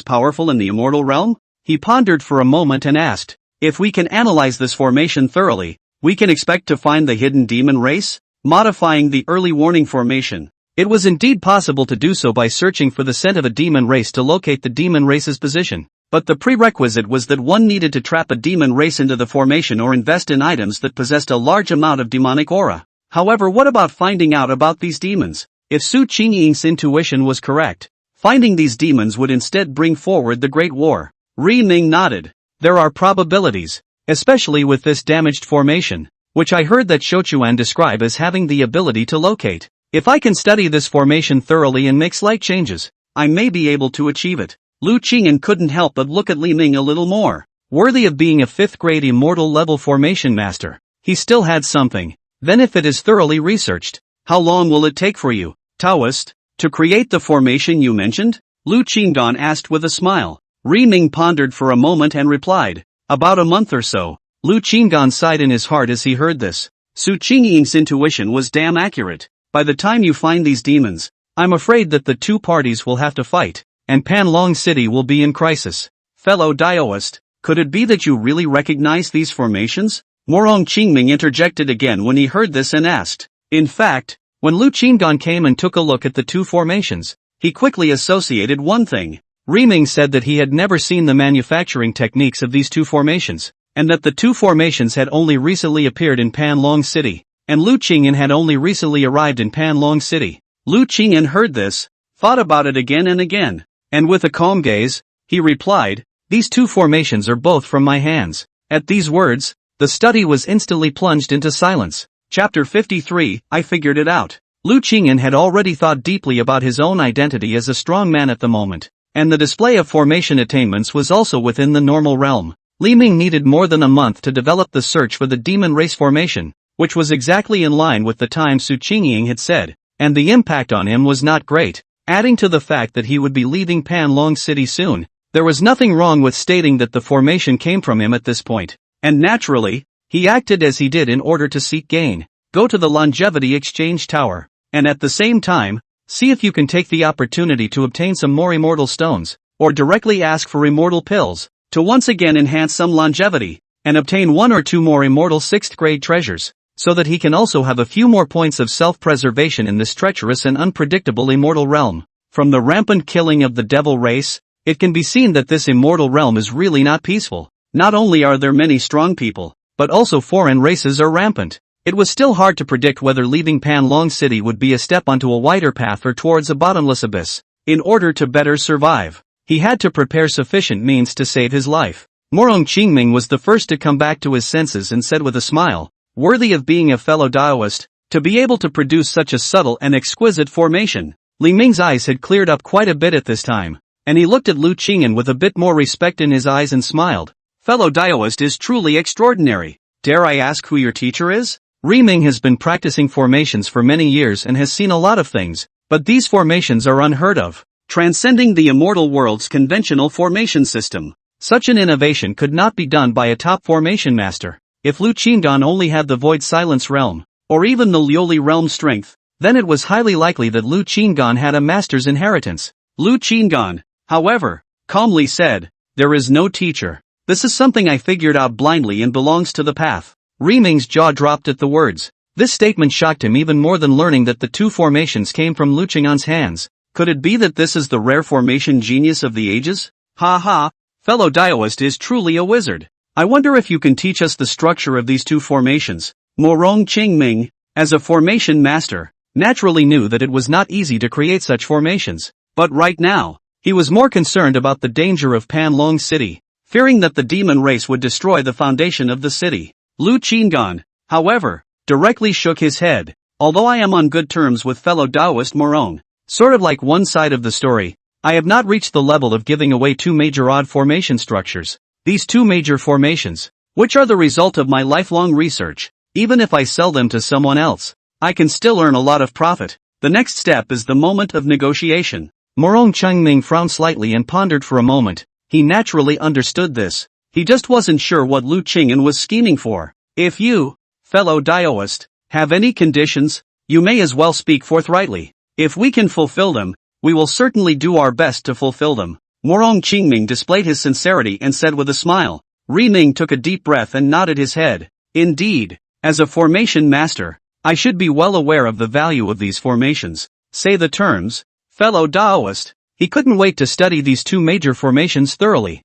powerful in the immortal realm? He pondered for a moment and asked, if we can analyze this formation thoroughly, we can expect to find the hidden demon race? Modifying the early warning formation. It was indeed possible to do so by searching for the scent of a demon race to locate the demon race's position, but the prerequisite was that one needed to trap a demon race into the formation or invest in items that possessed a large amount of demonic aura. However, what about finding out about these demons? If Su Qingying's intuition was correct, finding these demons would instead bring forward the Great War. Ri Ming nodded. There are probabilities, especially with this damaged formation, which I heard that Shouquan describe as having the ability to locate. If I can study this formation thoroughly and make slight changes, I may be able to achieve it. Lu Qingyan couldn't help but look at Li Ming a little more. Worthy of being a 5th grade immortal level formation master. He still had something. Then if it is thoroughly researched, how long will it take for you, Taoist, to create the formation you mentioned? Lu Qingdan asked with a smile. Riming pondered for a moment and replied, "About a month or so." Lu Qingdan sighed in his heart as he heard this. Su Qingying's intuition was damn accurate. By the time you find these demons, I'm afraid that the two parties will have to fight, and Panlong City will be in crisis. Fellow Daoist, could it be that you really recognize these formations? Morong Qingming interjected again when he heard this and asked. In fact, when Lu Qingdan came and took a look at the two formations, he quickly associated one thing. Riming said that he had never seen the manufacturing techniques of these two formations, and that the two formations had only recently appeared in Panlong City, and Lu Qingyan had only recently arrived in Panlong City. Lu Qingyan heard this, thought about it again and again, and with a calm gaze, he replied, "These two formations are both from my hands." At these words, the study was instantly plunged into silence. Chapter 53, I figured it out. Lu Qingyan had already thought deeply about his own identity as a strong man at the moment, and the display of formation attainments was also within the normal realm. Li Ming needed more than a month to develop the search for the demon race formation, which was exactly in line with the time Su Qingying had said, and the impact on him was not great. Adding to the fact that he would be leaving Panlong City soon, there was nothing wrong with stating that the formation came from him at this point, and naturally, he acted as he did in order to seek gain. Go to the Longevity Exchange Tower, and at the same time, see if you can take the opportunity to obtain some more immortal stones, or directly ask for immortal pills, to once again enhance some longevity, and obtain one or two more immortal 6th grade treasures, so that he can also have a few more points of self-preservation in this treacherous and unpredictable immortal realm. From the rampant killing of the devil race, it can be seen that this immortal realm is really not peaceful. Not only are there many strong people, but also foreign races are rampant. It was still hard to predict whether leaving Panlong City would be a step onto a wider path or towards a bottomless abyss. In order to better survive, he had to prepare sufficient means to save his life. Morong Qingming was the first to come back to his senses and said with a smile, "Worthy of being a fellow Daoist, to be able to produce such a subtle and exquisite formation." Li Ming's eyes had cleared up quite a bit at this time, and he looked at Lu Qingyan with a bit more respect in his eyes and smiled. "Fellow Daoist is truly extraordinary. Dare I ask who your teacher is?" Riming has been practicing formations for many years and has seen a lot of things, but these formations are unheard of, transcending the immortal world's conventional formation system. Such an innovation could not be done by a top formation master. If Lu Qingdan only had the Void Silence realm, or even the Lioli realm strength, then it was highly likely that Lu Qingdan had a master's inheritance. Lu Qingdan, however, calmly said, "There is no teacher. This is something I figured out blindly and belongs to the path." Riming's jaw dropped at the words. This statement shocked him even more than learning that the two formations came from Lu Qingyan's hands. Could it be that this is the rare formation genius of the ages? Ha ha, fellow Daoist is truly a wizard. I wonder if you can teach us the structure of these two formations. Morong Qingming, as a formation master, naturally knew that it was not easy to create such formations. But right now, he was more concerned about the danger of Panlong City, fearing that the demon race would destroy the foundation of the city. Lu Qingdan, however, directly shook his head. Although I am on good terms with fellow Daoist Morong, sort of like one side of the story, I have not reached the level of giving away two major odd formation structures. These two major formations, which are the result of my lifelong research, even if I sell them to someone else, I can still earn a lot of profit. The next step is the moment of negotiation. Morong Qingming frowned slightly and pondered for a moment. He naturally understood this. He just wasn't sure what Lu Qingyan was scheming for. If you, fellow Daoist, have any conditions, you may as well speak forthrightly. If we can fulfill them, we will certainly do our best to fulfill them. Morong Qingming displayed his sincerity and said with a smile. Riming took a deep breath and nodded his head. Indeed, as a formation master, I should be well aware of the value of these formations. Say the terms, fellow Daoist. He couldn't wait to study these two major formations thoroughly.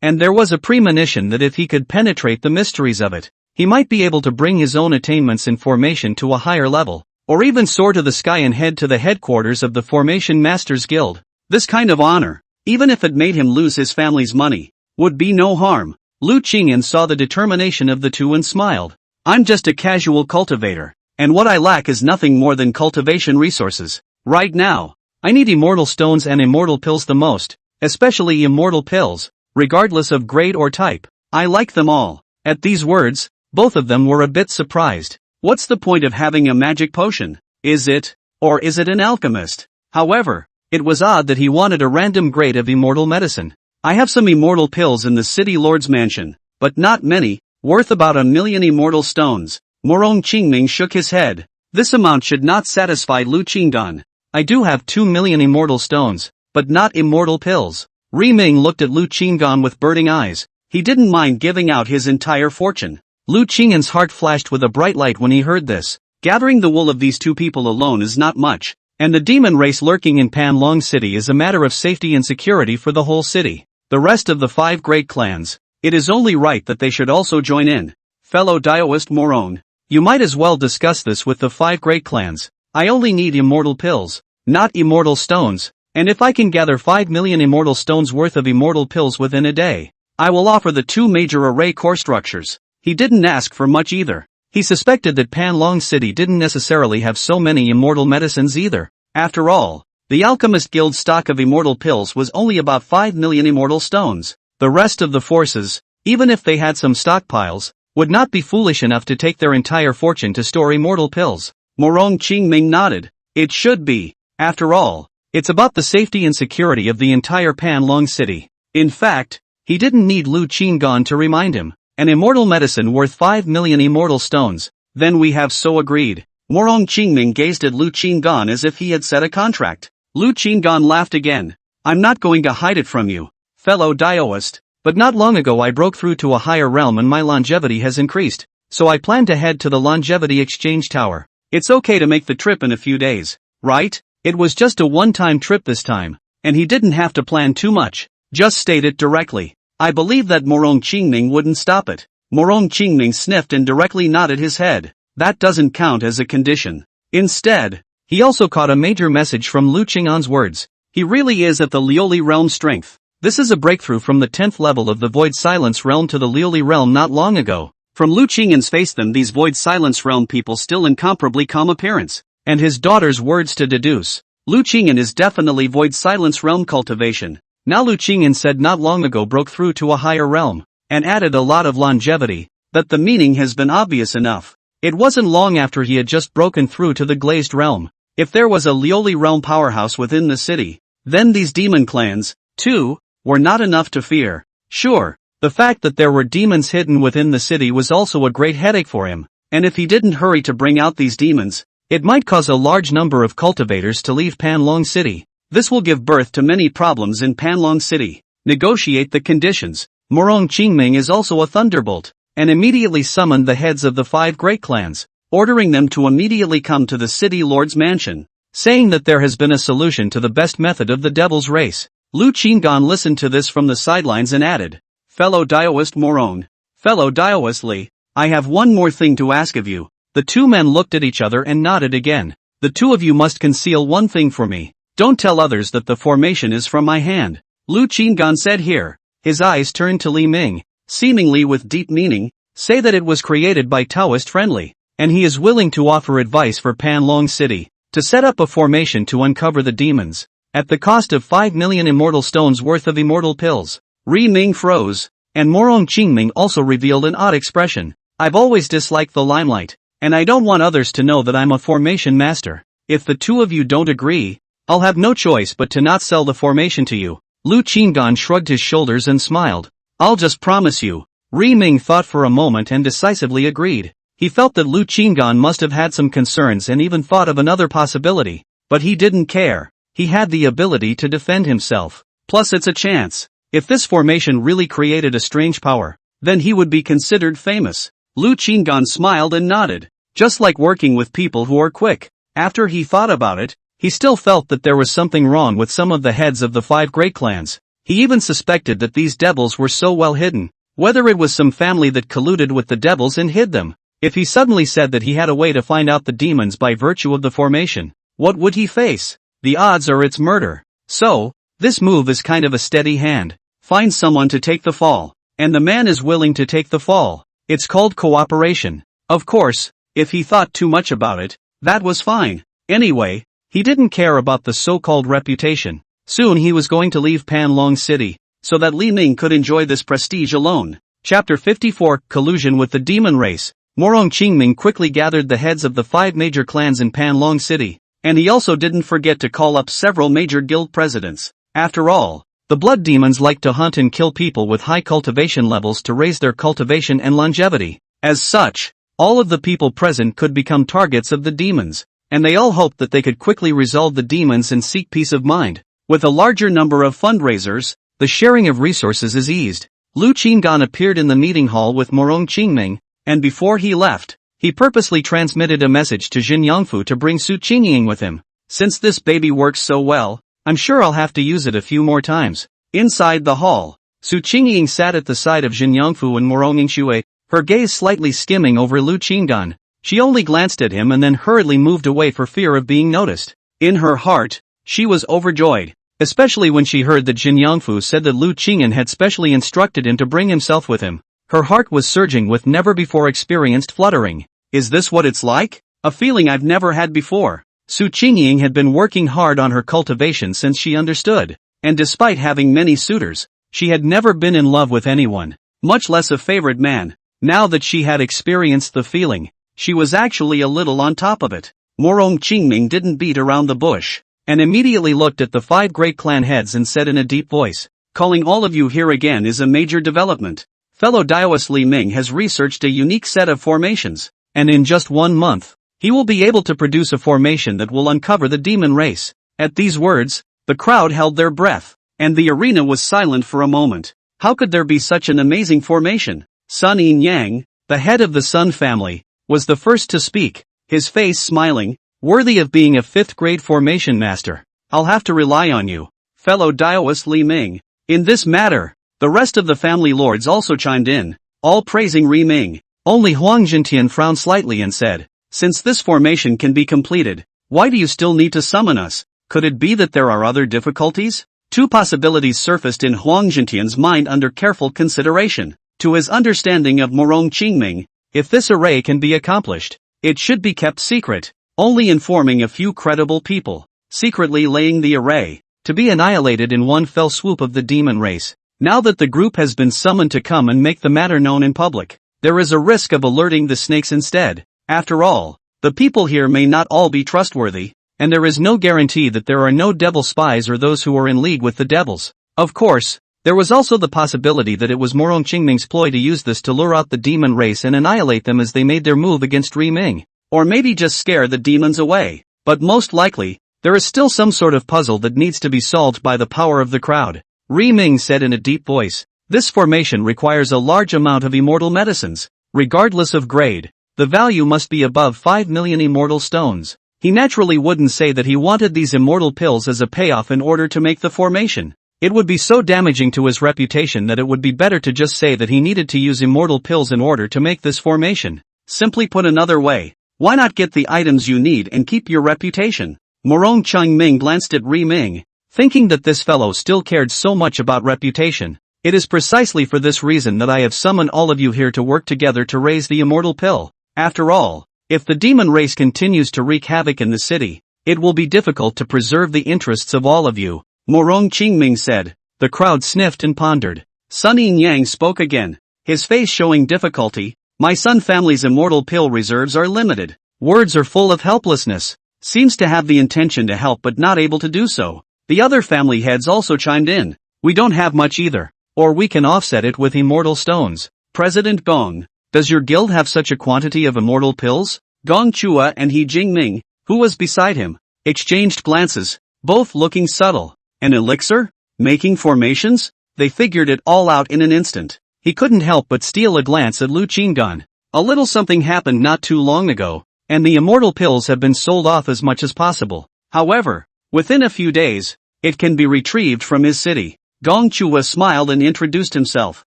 And there was a premonition that if he could penetrate the mysteries of it, he might be able to bring his own attainments in formation to a higher level, or even soar to the sky and head to the headquarters of the Formation Masters Guild. This kind of honor, even if it made him lose his family's money, would be no harm. Lu Qingyan saw the determination of the two and smiled. I'm just a casual cultivator, and what I lack is nothing more than cultivation resources. Right now, I need immortal stones and immortal pills the most, especially immortal pills. Regardless of grade or type, I like them all. At these words, both of them were a bit surprised. What's the point of having a magic potion? Is it an alchemist? However, It was odd that he wanted a random grade of immortal medicine. I have some immortal pills in the city lord's mansion, but not many, worth about 1,000,000 immortal stones. Morong Qingming shook his head. This amount should not satisfy Lu Qingdan. I do have 2,000,000 immortal stones, but not immortal pills. Ri Ming looked at Lu Qingdan with burning eyes. He didn't mind giving out his entire fortune. Lu Qingdan's heart flashed with a bright light when he heard this. Gathering the wool of these two people alone is not much, and the demon race lurking in Panlong City is a matter of safety and security for the whole city. The rest of the 5 great clans, it is only right that they should also join in. Fellow Daoist Morong, you might as well discuss this with the 5 great clans. I only need immortal pills, not immortal stones, and if I can gather 5,000,000 immortal stones worth of immortal pills within a day, I will offer the 2 major array core structures. He didn't ask for much either. He suspected that Panlong City didn't necessarily have so many immortal medicines either. After all, the Alchemist Guild's stock of immortal pills was only about 5,000,000 immortal stones. The rest of the forces, even if they had some stockpiles, would not be foolish enough to take their entire fortune to store immortal pills. Morong Qingming nodded. It should be. After all, it's about the safety and security of the entire Panlong City. In fact, he didn't need Lu Qingdan to remind him. An immortal medicine worth 5,000,000 immortal stones. Then we have so agreed. Morong Qingming gazed at Lu Qingdan as if he had set a contract. Lu Qingdan laughed again. I'm not going to hide it from you, fellow Daoist. But not long ago I broke through to a higher realm and my longevity has increased, so I plan to head to the longevity exchange tower. It's okay to make the trip in a few days, right? It was just a one-time trip this time, and he didn't have to plan too much, just state it directly. I believe that Morong Qingming wouldn't stop it. Morong Qingming sniffed and directly nodded his head. That doesn't count as a condition. Instead, he also caught a major message from Lu Qing'an's words. He really is at the Lioli realm strength. This is a breakthrough from the 10th level of the Void Silence realm to the Lioli realm not long ago. From Lu Qing'an's face then these Void Silence realm people still incomparably calm appearance. And his daughter's words to deduce. Lu Qing'an is definitely Void Silence realm cultivation. Now Lu Qing'an said not long ago broke through to a higher realm, and added a lot of longevity, that the meaning has been obvious enough. It wasn't long after he had just broken through to the glazed realm. If there was a Lioli realm powerhouse within the city, then these demon clans, too, were not enough to fear. Sure, the fact that there were demons hidden within the city was also a great headache for him, and if he didn't hurry to bring out these demons, it might cause a large number of cultivators to leave Panlong City. This will give birth to many problems in Panlong City. Negotiate the conditions. Morong Qingming is also a thunderbolt, and immediately summoned the heads of the 5 great clans, ordering them to immediately come to the city lord's mansion, saying that there has been a solution to the best method of the devil's race. Lu Qingdan listened to this from the sidelines and added, Fellow Daoist Morong, fellow Daoist Li, I have one more thing to ask of you. The 2 men looked at each other and nodded again. The 2 of you must conceal one thing for me. Don't tell others that the formation is from my hand. Lu Qingdan said here. His eyes turned to Li Ming, seemingly with deep meaning. Say that it was created by Taoist Friendly, and he is willing to offer advice for Panlong City, to set up a formation to uncover the demons, at the cost of 5,000,000 immortal stones worth of immortal pills. Ri Ming froze, and Morong Qingming also revealed an odd expression. I've always disliked the limelight, and I don't want others to know that I'm a formation master. If the 2 of you don't agree, I'll have no choice but to not sell the formation to you. Lu Qingdan shrugged his shoulders and smiled. I'll just promise you. Ri Ming thought for a moment and decisively agreed. He felt that Lu Qingdan must have had some concerns and even thought of another possibility, but he didn't care. He had the ability to defend himself. Plus it's a chance. If this formation really created a strange power, then he would be considered famous. Lu Qingdan smiled and nodded. Just like working with people who are quick. After he thought about it, he still felt that there was something wrong with some of the heads of the 5 great clans. He even suspected that these devils were so well hidden. Whether it was some family that colluded with the devils and hid them. If he suddenly said that he had a way to find out the demons by virtue of the formation, what would he face? The odds are it's murder. So, this move is kind of a steady hand. Find someone to take the fall. And the man is willing to take the fall. It's called cooperation. Of course, if he thought too much about it, that was fine. Anyway, he didn't care about the so-called reputation. Soon he was going to leave Panlong City, so that Li Ming could enjoy this prestige alone. Chapter 54, Collusion with the Demon Race. Morong Qingming quickly gathered the heads of the 5 major clans in Panlong City, And he also didn't forget to call up several major guild presidents. After all, the blood demons like to hunt and kill people with high cultivation levels to raise their cultivation and longevity. As such, all of the people present could become targets of the demons, and they all hoped that they could quickly resolve the demons and seek peace of mind. With a larger number of fundraisers, the sharing of resources is eased. Lu Qinggan appeared in the meeting hall with Morong Qingming, and before he left, he purposely transmitted a message to Jin Yangfu to bring Su Qingying with him. Since this baby works so well, I'm sure I'll have to use it a few more times. Inside the hall, Su Qingying sat at the side of Jin Yangfu and Morong Yingxue, her gaze slightly skimming over Lu Qinggan. She only glanced at him and then hurriedly moved away for fear of being noticed. In her heart, she was overjoyed, especially when she heard that Jin Yangfu said that Lu Qingyan had specially instructed him to bring himself with him. Her heart was surging with never-before-experienced fluttering. Is this what it's like? A feeling I've never had before. Su Qingying had been working hard on her cultivation since she understood, and despite having many suitors, she had never been in love with anyone, much less a favorite man. Now that she had experienced the feeling, she was actually a little on top of it. Morong Qingming didn't beat around the bush, and immediately looked at the 5 great clan heads and said in a deep voice, "Calling all of you here again is a major development. Fellow Daoist Li Ming has researched a unique set of formations, and in just 1 month, he will be able to produce a formation that will uncover the demon race." At these words, the crowd held their breath, and the arena was silent for a moment. How could there be such an amazing formation? Sun Yin Yang, the head of the Sun family, was the first to speak, his face smiling, worthy of being a 5th grade formation master. "I'll have to rely on you, fellow Daoist Li Ming, in this matter." The rest of the family lords also chimed in, all praising Li Ming. Only Huang Jintian frowned slightly and said, "Since this formation can be completed, why do you still need to summon us? Could it be that there are other difficulties?" 2 possibilities surfaced in Huang Jintian's mind under careful consideration. To his understanding of Morong Qingming, if this array can be accomplished, it should be kept secret, only informing a few credible people, secretly laying the array, to be annihilated in one fell swoop of the demon race. Now that the group has been summoned to come and make the matter known in public, there is a risk of alerting the snakes instead. After all, the people here may not all be trustworthy, and there is no guarantee that there are no devil spies or those who are in league with the devils. Of course, there was also the possibility that it was Morong Qingming's ploy to use this to lure out the demon race and annihilate them as they made their move against Ri Ming. Or maybe just scare the demons away. But most likely, there is still some sort of puzzle that needs to be solved by the power of the crowd. Ri Ming said in a deep voice, "This formation requires a large amount of immortal medicines. Regardless of grade, the value must be above 5 million immortal stones." He naturally wouldn't say that he wanted these immortal pills as a payoff in order to make the formation. It would be so damaging to his reputation that it would be better to just say that he needed to use immortal pills in order to make this formation. Simply put another way, why not get the items you need and keep your reputation? Morong Qingming glanced at Ri Ming, thinking that this fellow still cared so much about reputation. "It is precisely for this reason that I have summoned all of you here to work together to raise the immortal pill. After all, if the demon race continues to wreak havoc in the city, it will be difficult to preserve the interests of all of you," Morong Qingming said. The crowd sniffed and pondered. Sun Yin Yang spoke again, his face showing difficulty. "My Sun family's immortal pill reserves are limited. Words are full of helplessness. Seems to have the intention to help but not able to do so." The other family heads also chimed in. "We don't have much either, or we can offset it with immortal stones." President Gong, "Does your guild have such a quantity of immortal pills?" Gong Chua and He Jingming, who was beside him, exchanged glances, both looking subtle. An elixir? Making formations? They figured it all out in an instant. He couldn't help but steal a glance at Lu Qinggan. A little something happened not too long ago, and the immortal pills have been sold off as much as possible. However, within a few days, it can be retrieved from his city. Gong Chua smiled and introduced himself,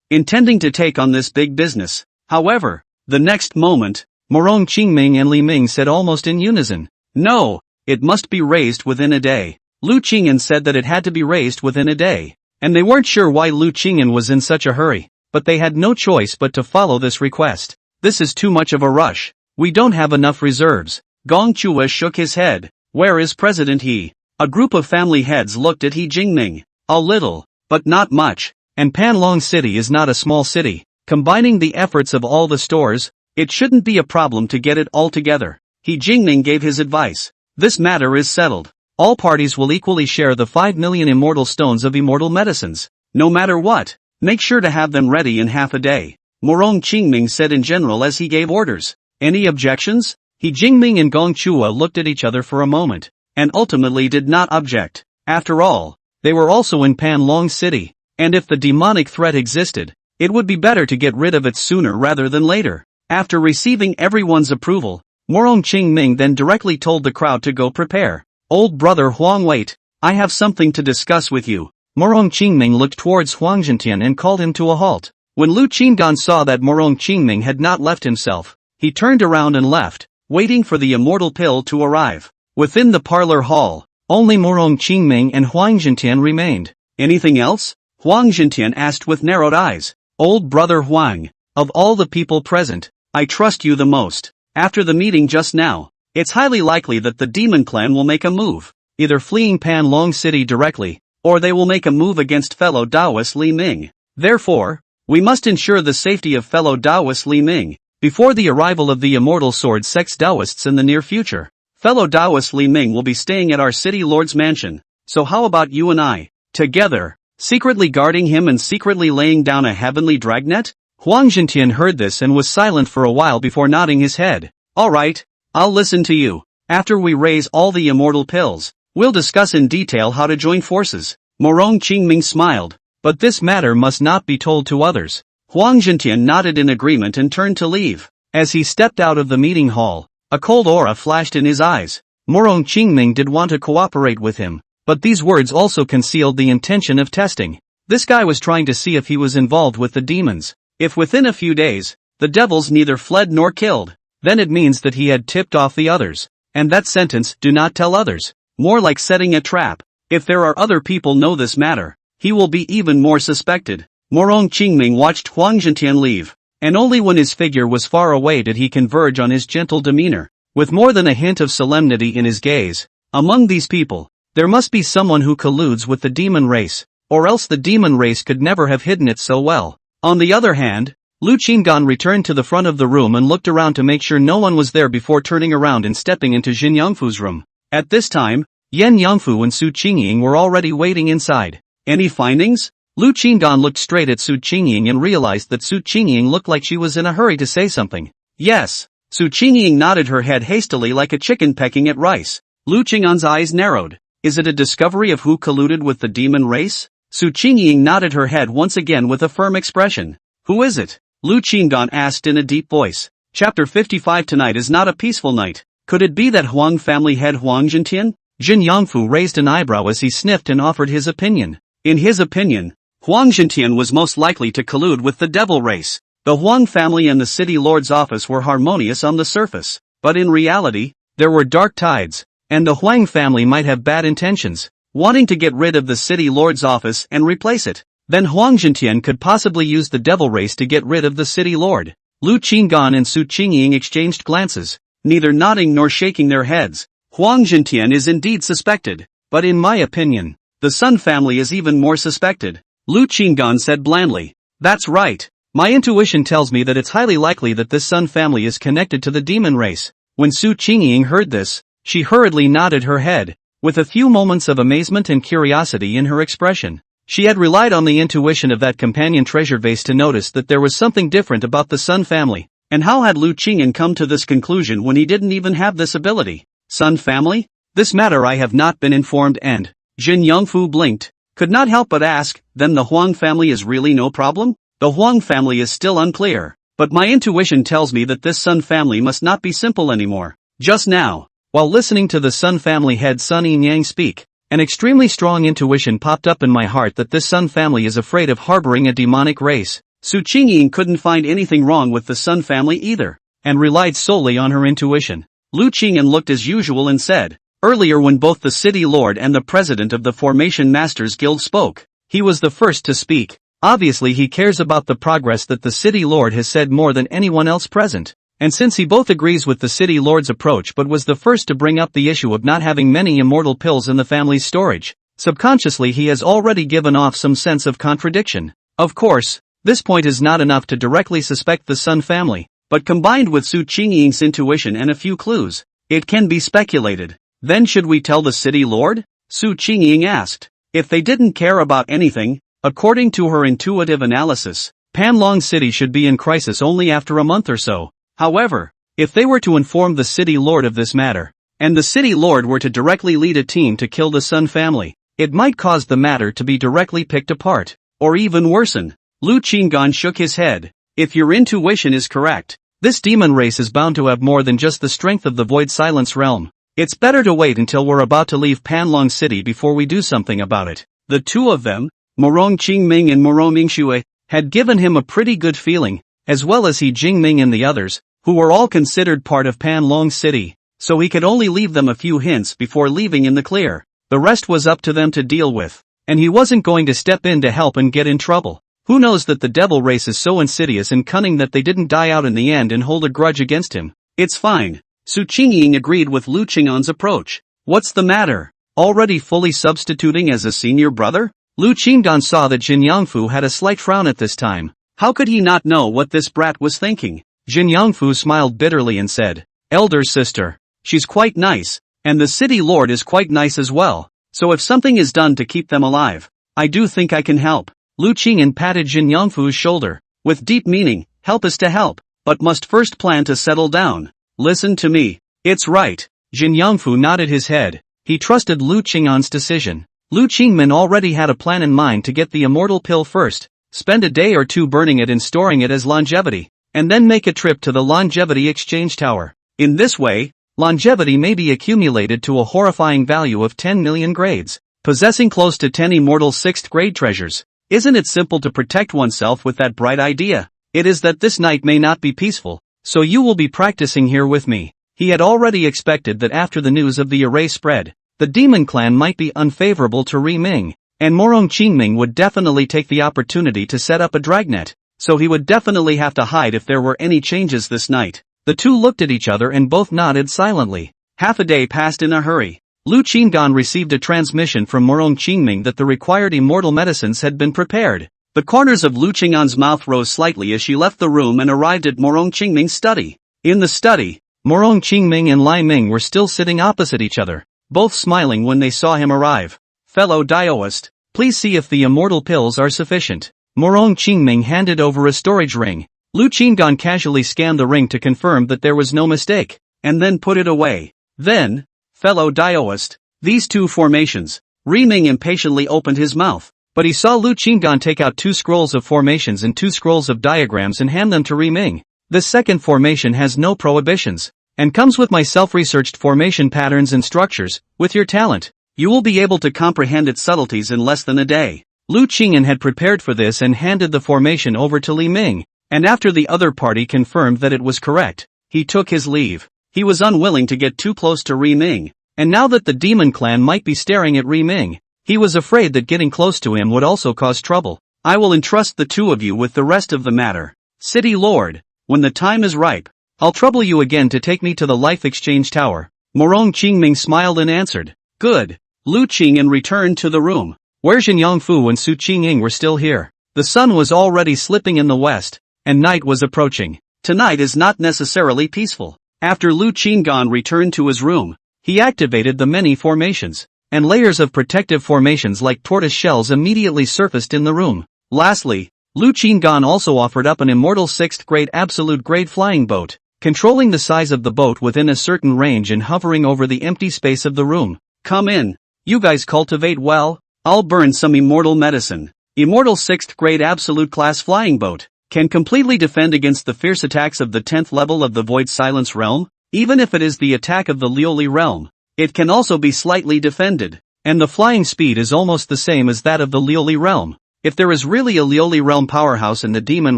intending to take on this big business. However, the next moment, Morong Qingming and Li Ming said almost in unison, "No, it must be raised within a day." Lu Qingyan said that it had to be raised within a day, and they weren't sure why Lu Qingyan was in such a hurry, but they had no choice but to follow this request. "This is too much of a rush. We don't have enough reserves." Gong Chua shook his head. "Where is President He?" A group of family heads looked at He Jingming. "A little, but not much, and Panlong City is not a small city. Combining the efforts of all the stores, it shouldn't be a problem to get it all together." He Jingming gave his advice. This matter is settled. All parties will equally share the 5 million immortal stones of immortal medicines. No matter what, make sure to have them ready in half a day. Morong Qingming said in general as he gave orders. Any objections? He Jingming and Gong Chua looked at each other for a moment, and ultimately did not object. After all, they were also in Panlong City, and if the demonic threat existed, it would be better to get rid of it sooner rather than later. After receiving everyone's approval, Morong Qingming then directly told the crowd to go prepare. Old brother Huang, wait, I have something to discuss with you. Morong Qingming looked towards Huang Zhentian and called him to a halt. When Lu Qinggan saw that Morong Qingming had not left himself, he turned around and left, waiting for the immortal pill to arrive. Within the parlor hall, only Morong Qingming and Huang Zhentian remained. Anything else? Huang Zhentian asked with narrowed eyes. Old brother Huang, of all the people present, I trust you the most. After the meeting just now, it's highly likely that the demon clan will make a move, either fleeing Panlong City directly, or they will make a move against fellow Taoist Li Ming. Therefore, we must ensure the safety of fellow Taoist Li Ming, before the arrival of the Immortal Sword Sect's Taoists in the near future. Fellow Taoist Li Ming will be staying at our city lord's mansion, so how about you and I, together, secretly guarding him and secretly laying down a heavenly dragnet? Huang Zhentian heard this and was silent for a while before nodding his head. Alright, I'll listen to you. After we raise all the immortal pills, we'll discuss in detail how to join forces. Morong Qingming smiled. But this matter must not be told to others. Huang Zhentian nodded in agreement and turned to leave. As he stepped out of the meeting hall, a cold aura flashed in his eyes. Morong Qingming did want to cooperate with him, but these words also concealed the intention of testing. This guy was trying to see if he was involved with the demons. If within a few days, the devils neither fled nor killed, then it means that he had tipped off the others. And that sentence, do not tell others, more like setting a trap. If there are other people know this matter, he will be even more suspected. Morong Qingming watched Huang Zhentian leave, and only when his figure was far away did he converge on his gentle demeanor, with more than a hint of solemnity in his gaze. Among these people, there must be someone who colludes with the demon race, or else the demon race could never have hidden it so well. On the other hand, Lu Qinggan returned to the front of the room and looked around to make sure no one was there before turning around and stepping into Jin Yangfu's room. At this time, Yan Yangfu and Su Qingying were already waiting inside. Any findings? Lu Qinggan looked straight at Su Qingying and realized that Su Qingying looked like she was in a hurry to say something. Yes. Su Qingying nodded her head hastily like a chicken pecking at rice. Lu Qinggan's eyes narrowed. Is it a discovery of who colluded with the demon race? Su Qingying nodded her head once again with a firm expression. Who is it? Lu Qinggan asked in a deep voice. Chapter 55. Tonight is not a peaceful night. Could it be that Huang family head Huang Zhentian? Jin Yangfu raised an eyebrow as he sniffed and offered his opinion. In his opinion, Huang Zhentian was most likely to collude with the devil race. The Huang family and the city lord's office were harmonious on the surface, but in reality, there were dark tides, and the Huang family might have bad intentions, wanting to get rid of the city lord's office and replace it. Then Huang Zhentian could possibly use the devil race to get rid of the city lord. Lu Qinggan and Su Qingying exchanged glances, neither nodding nor shaking their heads. Huang Zhentian is indeed suspected, but in my opinion, the Sun family is even more suspected. Lu Qinggan said blandly. That's right. My intuition tells me that it's highly likely that this Sun family is connected to the demon race. When Su Qingying heard this, she hurriedly nodded her head, with a few moments of amazement and curiosity in her expression. She had relied on the intuition of that companion treasure vase to notice that there was something different about the Sun family. And how had Lu Qingyan come to this conclusion when he didn't even have this ability? Sun family? This matter I have not been informed and, Jin Yangfu blinked, could not help but ask, then the Huang family is really no problem? The Huang family is still unclear, but my intuition tells me that this Sun family must not be simple anymore. Just now, while listening to the Sun family head Sun Yang speak, an extremely strong intuition popped up in my heart that this Sun family is afraid of harboring a demonic race. Su Qingying couldn't find anything wrong with the Sun family either, and relied solely on her intuition. Lu Qingyan looked as usual and said, earlier when both the city lord and the president of the Formation Masters Guild spoke, he was the first to speak. Obviously he cares about the progress that the city lord has said more than anyone else present. And since he both agrees with the city lord's approach but was the first to bring up the issue of not having many immortal pills in the family's storage, subconsciously he has already given off some sense of contradiction. Of course, this point is not enough to directly suspect the Sun family, but combined with Su Qingying's intuition and a few clues, it can be speculated. Then should we tell the city lord? Su Qingying asked. If they didn't care about anything, according to her intuitive analysis, Panlong City should be in crisis only after a month or so. However, if they were to inform the city lord of this matter, and the city lord were to directly lead a team to kill the Sun family, it might cause the matter to be directly picked apart, or even worsen. Lu Qinggan shook his head. If your intuition is correct, this demon race is bound to have more than just the strength of the Void Silence realm. It's better to wait until we're about to leave Panlong City before we do something about it. The two of them, Morong Qingming and Morong Mingxue, had given him a pretty good feeling, as well as He Jingming and the others, who were all considered part of Panlong City, so he could only leave them a few hints before leaving in the clear. The rest was up to them to deal with, and he wasn't going to step in to help and get in trouble. Who knows that the devil race is so insidious and cunning that they didn't die out in the end and hold a grudge against him. It's fine. Su Qingying agreed with Lu Qing'an's approach. What's the matter? Already fully substituting as a senior brother? Lu Qingdan saw that Jin Yangfu had a slight frown at this time. How could he not know what this brat was thinking? Jin Yangfu smiled bitterly and said, "Elder sister, she's quite nice, and the city lord is quite nice as well, so if something is done to keep them alive, I do think I can help." Lu Qing'an patted Jin Yangfu's shoulder, with deep meaning. Help is to help, but must first plan to settle down. Listen to me. It's right. Jin Yangfu nodded his head. He trusted Lu Qing'an's decision. Lu Qingmin already had a plan in mind to get the immortal pill first, spend a day or two burning it and storing it as longevity, and then make a trip to the longevity exchange tower. In this way, longevity may be accumulated to a horrifying value of 10 million grades, possessing close to 10 immortal 6th grade treasures. Isn't it simple to protect oneself with that bright idea? It is that this night may not be peaceful, so you will be practicing here with me. He had already expected that after the news of the array spread, the demon clan might be unfavorable to Ri Ming, and Morong Qingming would definitely take the opportunity to set up a dragnet, so he would definitely have to hide if there were any changes this night. The two looked at each other and both nodded silently. Half a day passed in a hurry. Lu Qinggan received a transmission from Morong Qingming that the required immortal medicines had been prepared. The corners of Lu Qing'an's mouth rose slightly as she left the room and arrived at Morong Qingming's study. In the study, Morong Qingming and Lai Ming were still sitting opposite each other, both smiling when they saw him arrive. "Fellow Daoist, please see if the immortal pills are sufficient." Morong Qingming handed over a storage ring. Lu Qinggan casually scanned the ring to confirm that there was no mistake, and then put it away. Then, "Fellow Daoist, these two formations." Ri Ming impatiently opened his mouth, but he saw Lu Qinggan take out 2 scrolls of formations and 2 scrolls of diagrams and hand them to Ri Ming. "This second formation has no prohibitions, and comes with my self-researched formation patterns and structures. With your talent, you will be able to comprehend its subtleties in less than a day." Lu Qing'an had prepared for this and handed the formation over to Li Ming, and after the other party confirmed that it was correct, he took his leave. He was unwilling to get too close to Ri Ming, and now that the demon clan might be staring at Ri Ming, he was afraid that getting close to him would also cause trouble. "I will entrust the two of you with the rest of the matter. City Lord, when the time is ripe, I'll trouble you again to take me to the Life Exchange Tower." Morong Qingming smiled and answered, "Good." Lu Qing'an returned to the room, where Jin Yangfu and Su Qingying were still here. The sun was already slipping in the west, and night was approaching. Tonight is not necessarily peaceful. After Lu Qinggan returned to his room, he activated the many formations, and layers of protective formations like tortoise shells immediately surfaced in the room. Lastly, Lu Qinggan also offered up an immortal 6th grade absolute grade flying boat, controlling the size of the boat within a certain range and hovering over the empty space of the room. "Come in. You guys cultivate well. I'll burn some immortal medicine." Immortal 6th grade absolute class flying boat can completely defend against the fierce attacks of the 10th level of the Void Silence realm, even if it is the attack of the Lioli realm. It can also be slightly defended, and the flying speed is almost the same as that of the Lioli realm. If there is really a Lioli realm powerhouse in the demon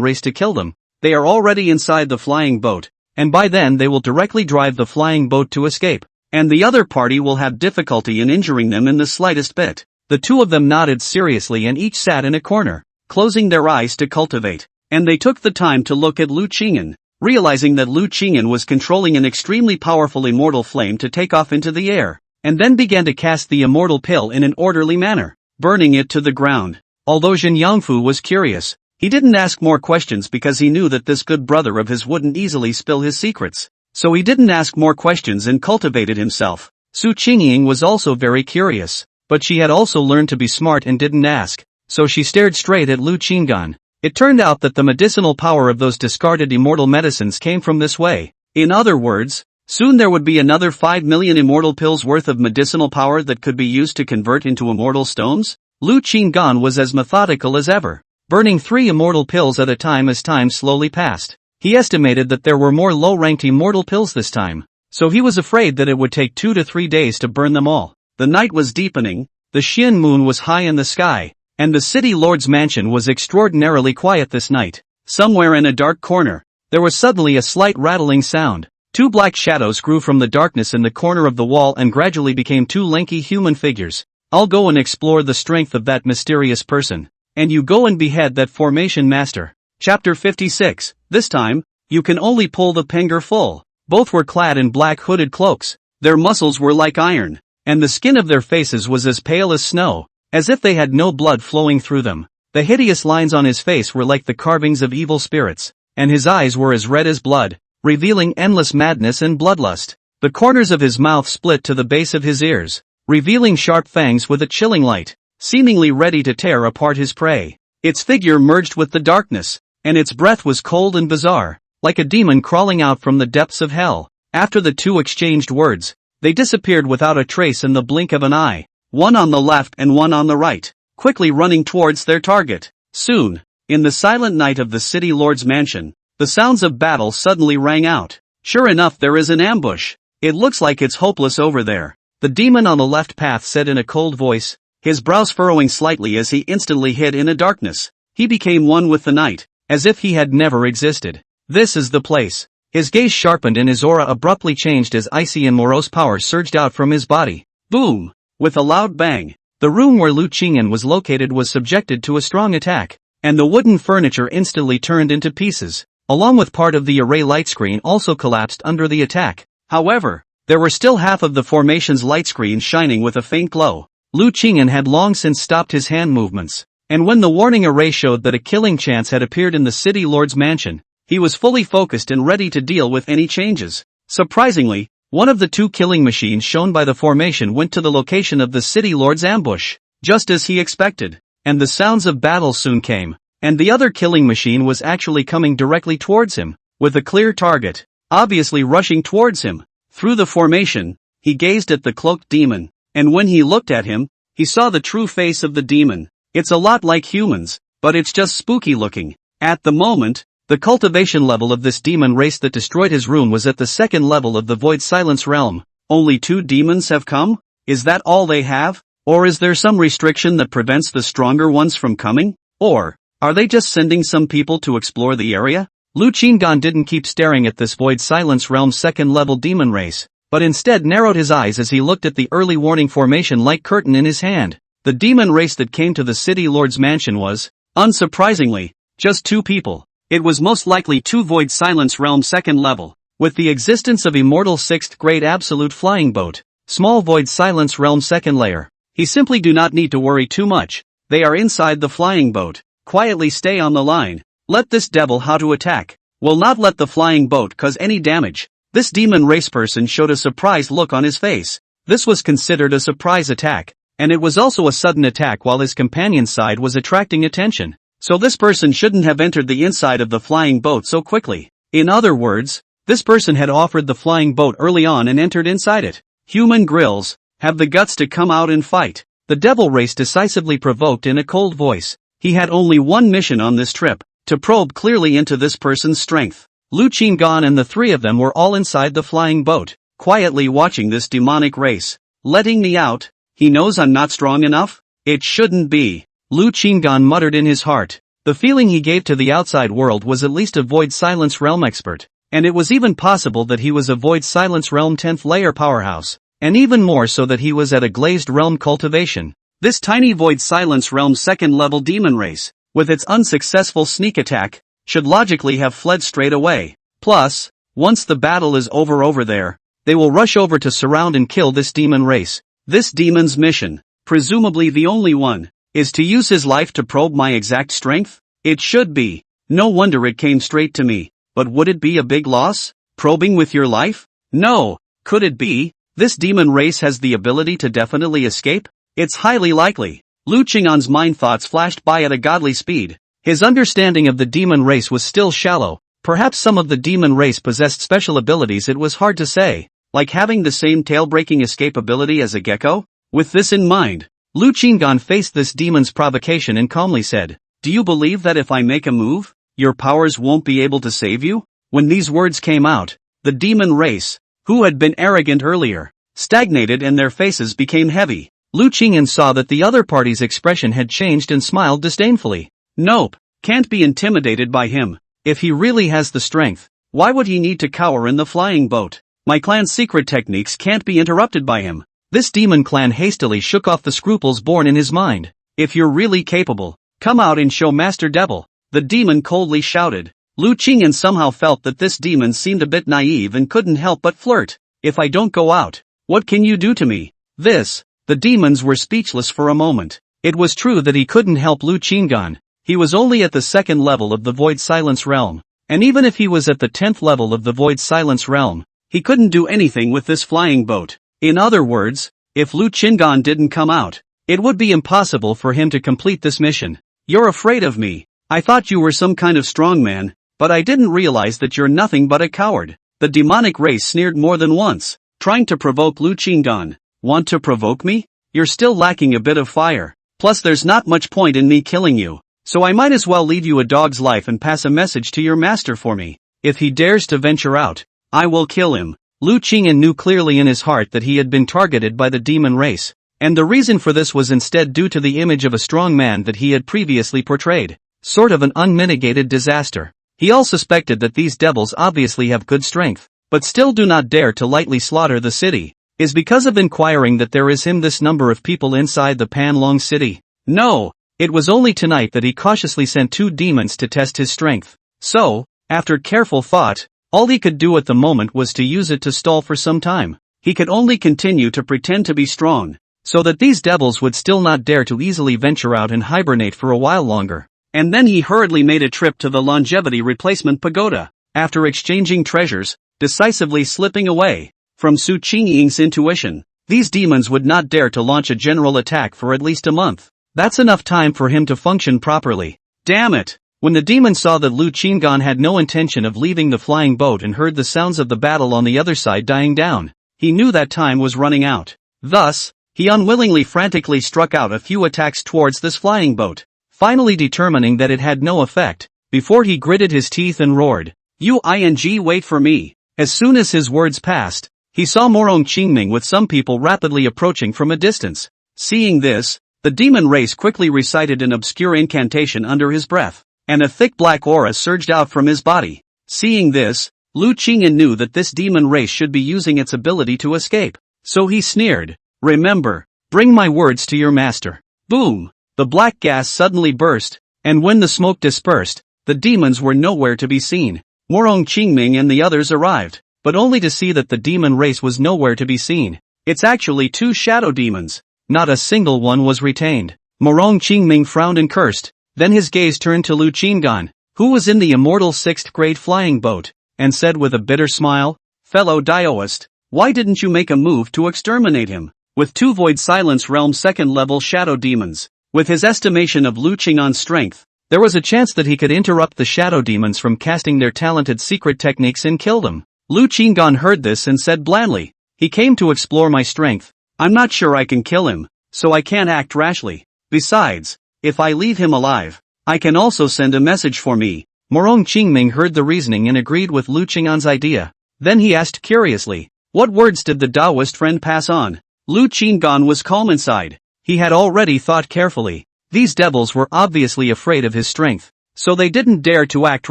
race to kill them, they are already inside the flying boat, and by then they will directly drive the flying boat to escape, and the other party will have difficulty in injuring them in the slightest bit. The two of them nodded seriously and each sat in a corner, closing their eyes to cultivate. And they took the time to look at Lu Qing'an, realizing that Lu Qing'an was controlling an extremely powerful immortal flame to take off into the air, and then began to cast the immortal pill in an orderly manner, burning it to the ground. Although Jin Yangfu was curious, he didn't ask more questions because he knew that this good brother of his wouldn't easily spill his secrets. So he didn't ask more questions and cultivated himself. Su Qingying was also very curious, but she had also learned to be smart and didn't ask, so she stared straight at Lu Qingan. It turned out that the medicinal power of those discarded immortal medicines came from this way. In other words, soon there would be another 5 million immortal pills worth of medicinal power that could be used to convert into immortal stones? Lu Qingan was as methodical as ever, burning 3 immortal pills at a time as time slowly passed. He estimated that there were more low-ranked immortal pills this time, so he was afraid that it would take 2 to 3 days to burn them all. The night was deepening, the Xian moon was high in the sky, and the city lord's mansion was extraordinarily quiet this night. Somewhere in a dark corner, there was suddenly a slight rattling sound. 2 black shadows grew from the darkness in the corner of the wall and gradually became 2 lanky human figures. I'll go and explore the strength of that mysterious person. And you go and behead that formation master. Chapter 56. This time, you can only pull the penger full. Both were clad in black hooded cloaks. Their muscles were like iron, and the skin of their faces was as pale as snow, as if they had no blood flowing through them. The hideous lines on his face were like the carvings of evil spirits, and his eyes were as red as blood, revealing endless madness and bloodlust. The corners of his mouth split to the base of his ears, revealing sharp fangs with a chilling light, seemingly ready to tear apart his prey. Its figure merged with the darkness, and its breath was cold and bizarre, like a demon crawling out from the depths of hell. After the 2 exchanged words, they disappeared without a trace in the blink of an eye. One on the left and one on the right, quickly running towards their target. Soon, in the silent night of the city lord's mansion, the sounds of battle suddenly rang out. Sure enough, there is an ambush. It looks like it's hopeless over there. The demon on the left path said in a cold voice, his brows furrowing slightly as he instantly hid in a darkness. He became one with the night, as if he had never existed. This is the place. His gaze sharpened and his aura abruptly changed as icy and morose power surged out from his body. Boom! With a loud bang, the room where Lu Qingyan was located was subjected to a strong attack, and the wooden furniture instantly turned into pieces, along with part of the array light screen also collapsed under the attack. However, there were still half of the formation's light screen shining with a faint glow. Lu Qingyan had long since stopped his hand movements, and when the warning array showed that a killing chance had appeared in the city lord's mansion, he was fully focused and ready to deal with any changes. Surprisingly, one of the 2 killing machines shown by the formation went to the location of the city lord's ambush, just as he expected, and the sounds of battle soon came, and the other killing machine was actually coming directly towards him, with a clear target, obviously rushing towards him. Through the formation, he gazed at the cloaked demon, and when he looked at him, he saw the true face of the demon. It's a lot like humans, but it's just spooky looking. At the moment, the cultivation level of this demon race that destroyed his rune was at the 2nd level of the Void Silence realm. Only 2 demons have come? Is that all they have? Or is there some restriction that prevents the stronger ones from coming? Or are they just sending some people to explore the area? Lu Qinggan didn't keep staring at this Void Silence realm 2nd level demon race, but instead narrowed his eyes as he looked at the early warning formation light curtain in his hand. The demon race that came to the city lord's mansion was, unsurprisingly, just 2 people. It was most likely 2 Void Silence realm 2nd level, with the existence of immortal 6th grade absolute flying boat, small Void Silence realm 2nd layer. He simply do not need to worry too much. They are inside the flying boat. Quietly stay on the line. Let this devil how to attack. Will not let the flying boat cause any damage. This demon race person showed a surprised look on his face. This was considered a surprise attack, and it was also a sudden attack while his companion's side was attracting attention. So this person shouldn't have entered the inside of the flying boat so quickly. In other words, this person had offered the flying boat early on and entered inside it. Human grills, have the guts to come out and fight. The devil race decisively provoked in a cold voice. He had only one mission on this trip, to probe clearly into this person's strength. Lu Qinggan and the 3 of them were all inside the flying boat, quietly watching this demonic race. Letting me out? He knows I'm not strong enough? It shouldn't be. Lu Qinggan muttered in his heart. The feeling he gave to the outside world was at least a Void Silence realm expert, and it was even possible that he was a Void Silence realm 10th layer powerhouse, and even more so that he was at a glazed realm cultivation. This tiny Void Silence realm 2nd level demon race, with its unsuccessful sneak attack, should logically have fled straight away. Plus, once the battle is over there, they will rush over to surround and kill this demon race. This demon's mission, presumably the only one, is to use his life to probe my exact strength? It should be. No wonder it came straight to me. But would it be a big loss? Probing with your life? No. Could it be? This demon race has the ability to definitely escape? It's highly likely. Lu Qing'an's mind thoughts flashed by at a godly speed. His understanding of the demon race was still shallow. Perhaps some of the demon race possessed special abilities. It was hard to say, like having the same tail-breaking escape ability as a gecko? With this in mind, Lu Qing'an faced this demon's provocation and calmly said, "Do you believe that if I make a move, your powers won't be able to save you?" When these words came out, the demon race, who had been arrogant earlier, stagnated and their faces became heavy. Lu Qing'an saw that the other party's expression had changed and smiled disdainfully. Nope, can't be intimidated by him. If he really has the strength, why would he need to cower in the flying boat? My clan's secret techniques can't be interrupted by him. This demon clan hastily shook off the scruples born in his mind. If you're really capable, come out and show Master Devil, the demon coldly shouted. Lu Qing'an somehow felt that this demon seemed a bit naive and couldn't help but flirt. If I don't go out, what can you do to me? The demons were speechless for a moment. It was true that he couldn't help Lu Qing'an. He was only at the 2nd level of the Void Silence Realm. And even if he was at the 10th level of the Void Silence Realm, he couldn't do anything with this flying boat. In other words, if Lu Qing'an didn't come out, it would be impossible for him to complete this mission. You're afraid of me. I thought you were some kind of strong man, but I didn't realize that you're nothing but a coward. The demonic race sneered more than once, trying to provoke Lu Qing'an. Want to provoke me? You're still lacking a bit of fire. Plus there's not much point in me killing you. So I might as well lead you a dog's life and pass a message to your master for me. If he dares to venture out, I will kill him. Lu Qing'an knew clearly in his heart that he had been targeted by the demon race, and the reason for this was instead due to the image of a strong man that he had previously portrayed. Sort of an unmitigated disaster. He all suspected that these devils obviously have good strength, but still do not dare to lightly slaughter the city. Is because of inquiring that there is this number of people inside the Panlong city? No. It was only tonight that he cautiously sent 2 demons to test his strength. So, after careful thought, all he could do at the moment was to use it to stall for some time. He could only continue to pretend to be strong, so that these devils would still not dare to easily venture out and hibernate for a while longer. And then he hurriedly made a trip to the longevity replacement pagoda, after exchanging treasures, decisively slipping away from Su Qingying's intuition. These demons would not dare to launch a general attack for at least a month. That's enough time for him to function properly. Damn it! When the demon saw that Lu Qing'an had no intention of leaving the flying boat and heard the sounds of the battle on the other side dying down, he knew that time was running out. Thus, he unwillingly frantically struck out a few attacks towards this flying boat, finally determining that it had no effect, before he gritted his teeth and roared, Wait for me. As soon as his words passed, he saw Morong Qingming with some people rapidly approaching from a distance. Seeing this, the demon race quickly recited an obscure incantation under his breath, and a thick black aura surged out from his body. Seeing this, Lu Qing'an knew that this demon race should be using its ability to escape. So he sneered, "Remember, bring my words to your master." Boom! The black gas suddenly burst, and when the smoke dispersed, the demons were nowhere to be seen. Morong Qingming and the others arrived, but only to see that the demon race was nowhere to be seen. It's actually 2 shadow demons. Not a single one was retained. Morong Qingming frowned and cursed, then his gaze turned to Lu Qing'an, who was in the immortal 6th grade flying boat, and said with a bitter smile, "Fellow Daoist, why didn't you make a move to exterminate him?" With 2 Void Silence Realm 2nd level shadow demons, with his estimation of Lu Qing'an's strength, there was a chance that he could interrupt the shadow demons from casting their talented secret techniques and kill them. Lu Qing'an heard this and said blandly, "He came to explore my strength. I'm not sure I can kill him, so I can't act rashly. Besides, if I leave him alive, I can also send a message for me." Morong Qingming heard the reasoning and agreed with Lu Qing'an's idea. Then he asked curiously, "What words did the Taoist friend pass on?" Lu Qing'an was calm inside. He had already thought carefully. These devils were obviously afraid of his strength, so they didn't dare to act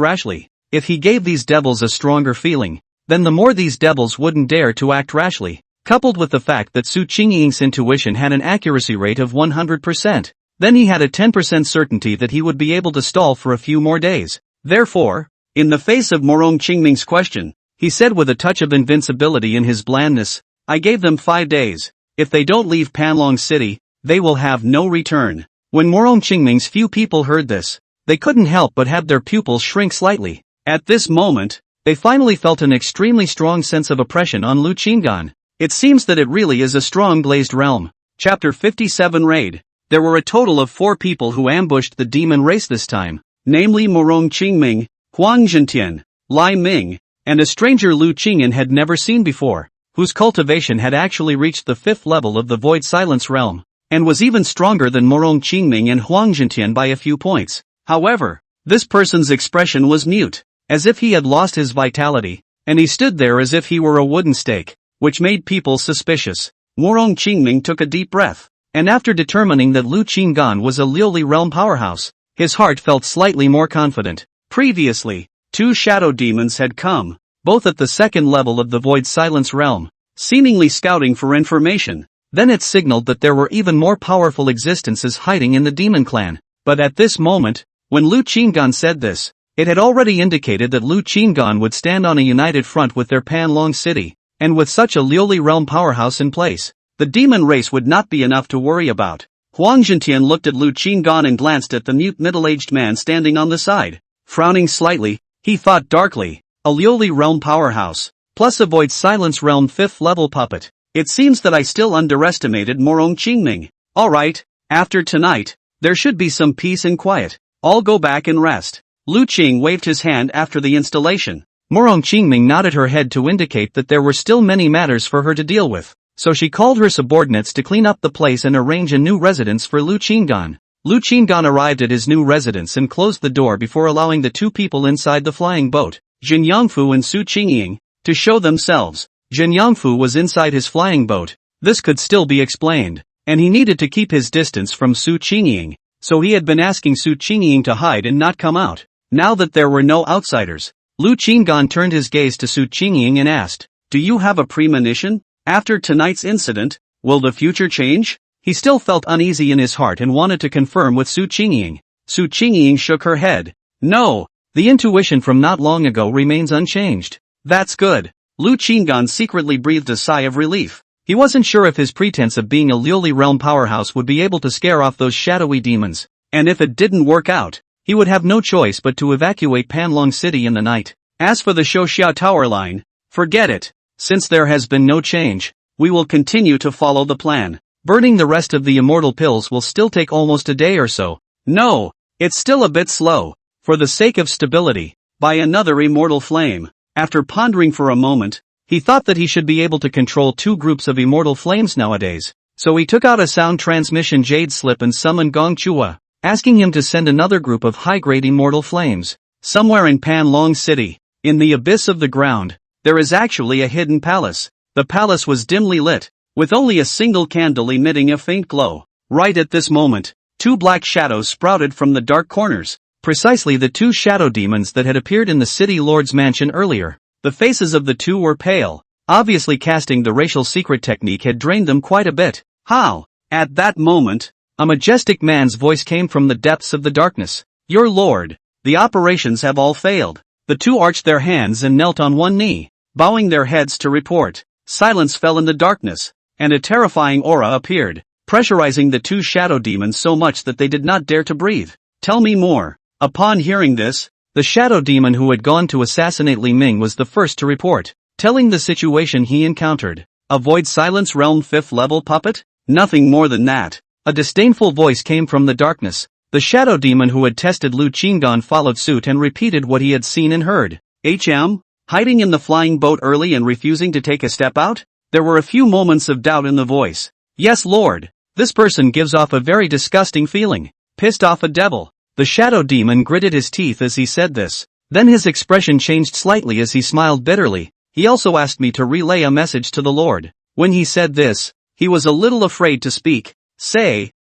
rashly. If he gave these devils a stronger feeling, then the more these devils wouldn't dare to act rashly. Coupled with the fact that Su Qingying's intuition had an accuracy rate of 100%, then he had a 10% certainty that he would be able to stall for a few more days. Therefore, in the face of Morong Qingming's question, he said with a touch of invincibility in his blandness, "I gave them 5 days. If they don't leave Panlong City, they will have no return." When Morong Qingming's few people heard this, they couldn't help but have their pupils shrink slightly. At this moment, they finally felt an extremely strong sense of oppression on Lu Qing'an. It seems that it really is a strong glazed realm. Chapter 57 Raid. There were a total of 4 people who ambushed the demon race this time, namely Morong Qingming, Huang Zhentian, Lai Ming, and a stranger Lu Qingyan had never seen before, whose cultivation had actually reached the 5th level of the Void Silence realm, and was even stronger than Morong Qingming and Huang Zhentian by a few points. However, this person's expression was mute, as if he had lost his vitality, and he stood there as if he were a wooden stake, which made people suspicious. Morong Qingming took a deep breath, and after determining that Lu Qinggan was a Liuli realm powerhouse, his heart felt slightly more confident. Previously, 2 shadow demons had come, both at the 2nd level of the Void Silence realm, seemingly scouting for information. Then it signaled that there were even more powerful existences hiding in the demon clan. But at this moment, when Lu Qinggan said this, it had already indicated that Lu Qinggan would stand on a united front with their Panlong city, and with such a Liuli realm powerhouse in place, the demon race would not be enough to worry about. Huang Zhentian looked at Lu Qinggan and glanced at the mute middle-aged man standing on the side. Frowning slightly, he thought darkly, a Liuli realm powerhouse, plus a Void Silence realm 5th level puppet. It seems that I still underestimated Morong Qingming. Alright, after tonight, there should be some peace and quiet. I'll go back and rest. Lu Qing waved his hand after the installation. Morong Qingming nodded her head to indicate that there were still many matters for her to deal with, so she called her subordinates to clean up the place and arrange a new residence for Lu Qinggan. Lu Qinggan arrived at his new residence and closed the door before allowing the 2 people inside the flying boat, Jin Yangfu and Su Qingying, to show themselves. Jin Yangfu was inside his flying boat. This could still be explained, and he needed to keep his distance from Su Qingying, so he had been asking Su Qingying to hide and not come out. Now that there were no outsiders, Lu Qinggan turned his gaze to Su Qingying and asked, "Do you have a premonition? After tonight's incident, will the future change?" He still felt uneasy in his heart and wanted to confirm with Su Qingying. Su Qingying shook her head. "No, the intuition from not long ago remains unchanged." "That's good." Lu Qinggan secretly breathed a sigh of relief. He wasn't sure if his pretense of being a Liuli realm powerhouse would be able to scare off those shadowy demons, and if it didn't work out, he would have no choice but to evacuate Panlong City in the night. As for the Shouxiao Tower line, forget it. Since there has been no change, we will continue to follow the plan. Burning the rest of the immortal pills will still take almost a day or so. No, it's still a bit slow. For the sake of stability, buy another immortal flame. After pondering for a moment, he thought that he should be able to control 2 groups of immortal flames nowadays, so he took out a sound transmission jade slip and summoned Gong Chua, asking him to send another group of high-grade immortal flames. Somewhere in Panlong City, in the abyss of the ground, there is actually a hidden palace. The palace was dimly lit, with only a single candle emitting a faint glow. Right at this moment, 2 black shadows sprouted from the dark corners, precisely the 2 shadow demons that had appeared in the city lord's mansion earlier. The faces of the 2 were pale, obviously casting the racial secret technique had drained them quite a bit. How? At that moment, a majestic man's voice came from the depths of the darkness. "Your lord, the operations have all failed." The 2 arched their hands and knelt on one knee, bowing their heads to report. Silence fell in the darkness, and a terrifying aura appeared, pressurizing the 2 shadow demons so much that they did not dare to breathe. "Tell me more." Upon hearing this, the shadow demon who had gone to assassinate Li Ming was the first to report, telling the situation he encountered. "A Void Silence realm 5th level puppet? Nothing more than that." A disdainful voice came from the darkness. The shadow demon who had tested Lu Qinggan followed suit and repeated what he had seen and heard. Hiding in the flying boat early and refusing to take a step out? There were a few moments of doubt in the voice. "Yes, lord. This person gives off a very disgusting feeling. Pissed off a devil." The shadow demon gritted his teeth as he said this. Then his expression changed slightly as he smiled bitterly. "He also asked me to relay a message to the Lord." When he said this, he was a little afraid to speak.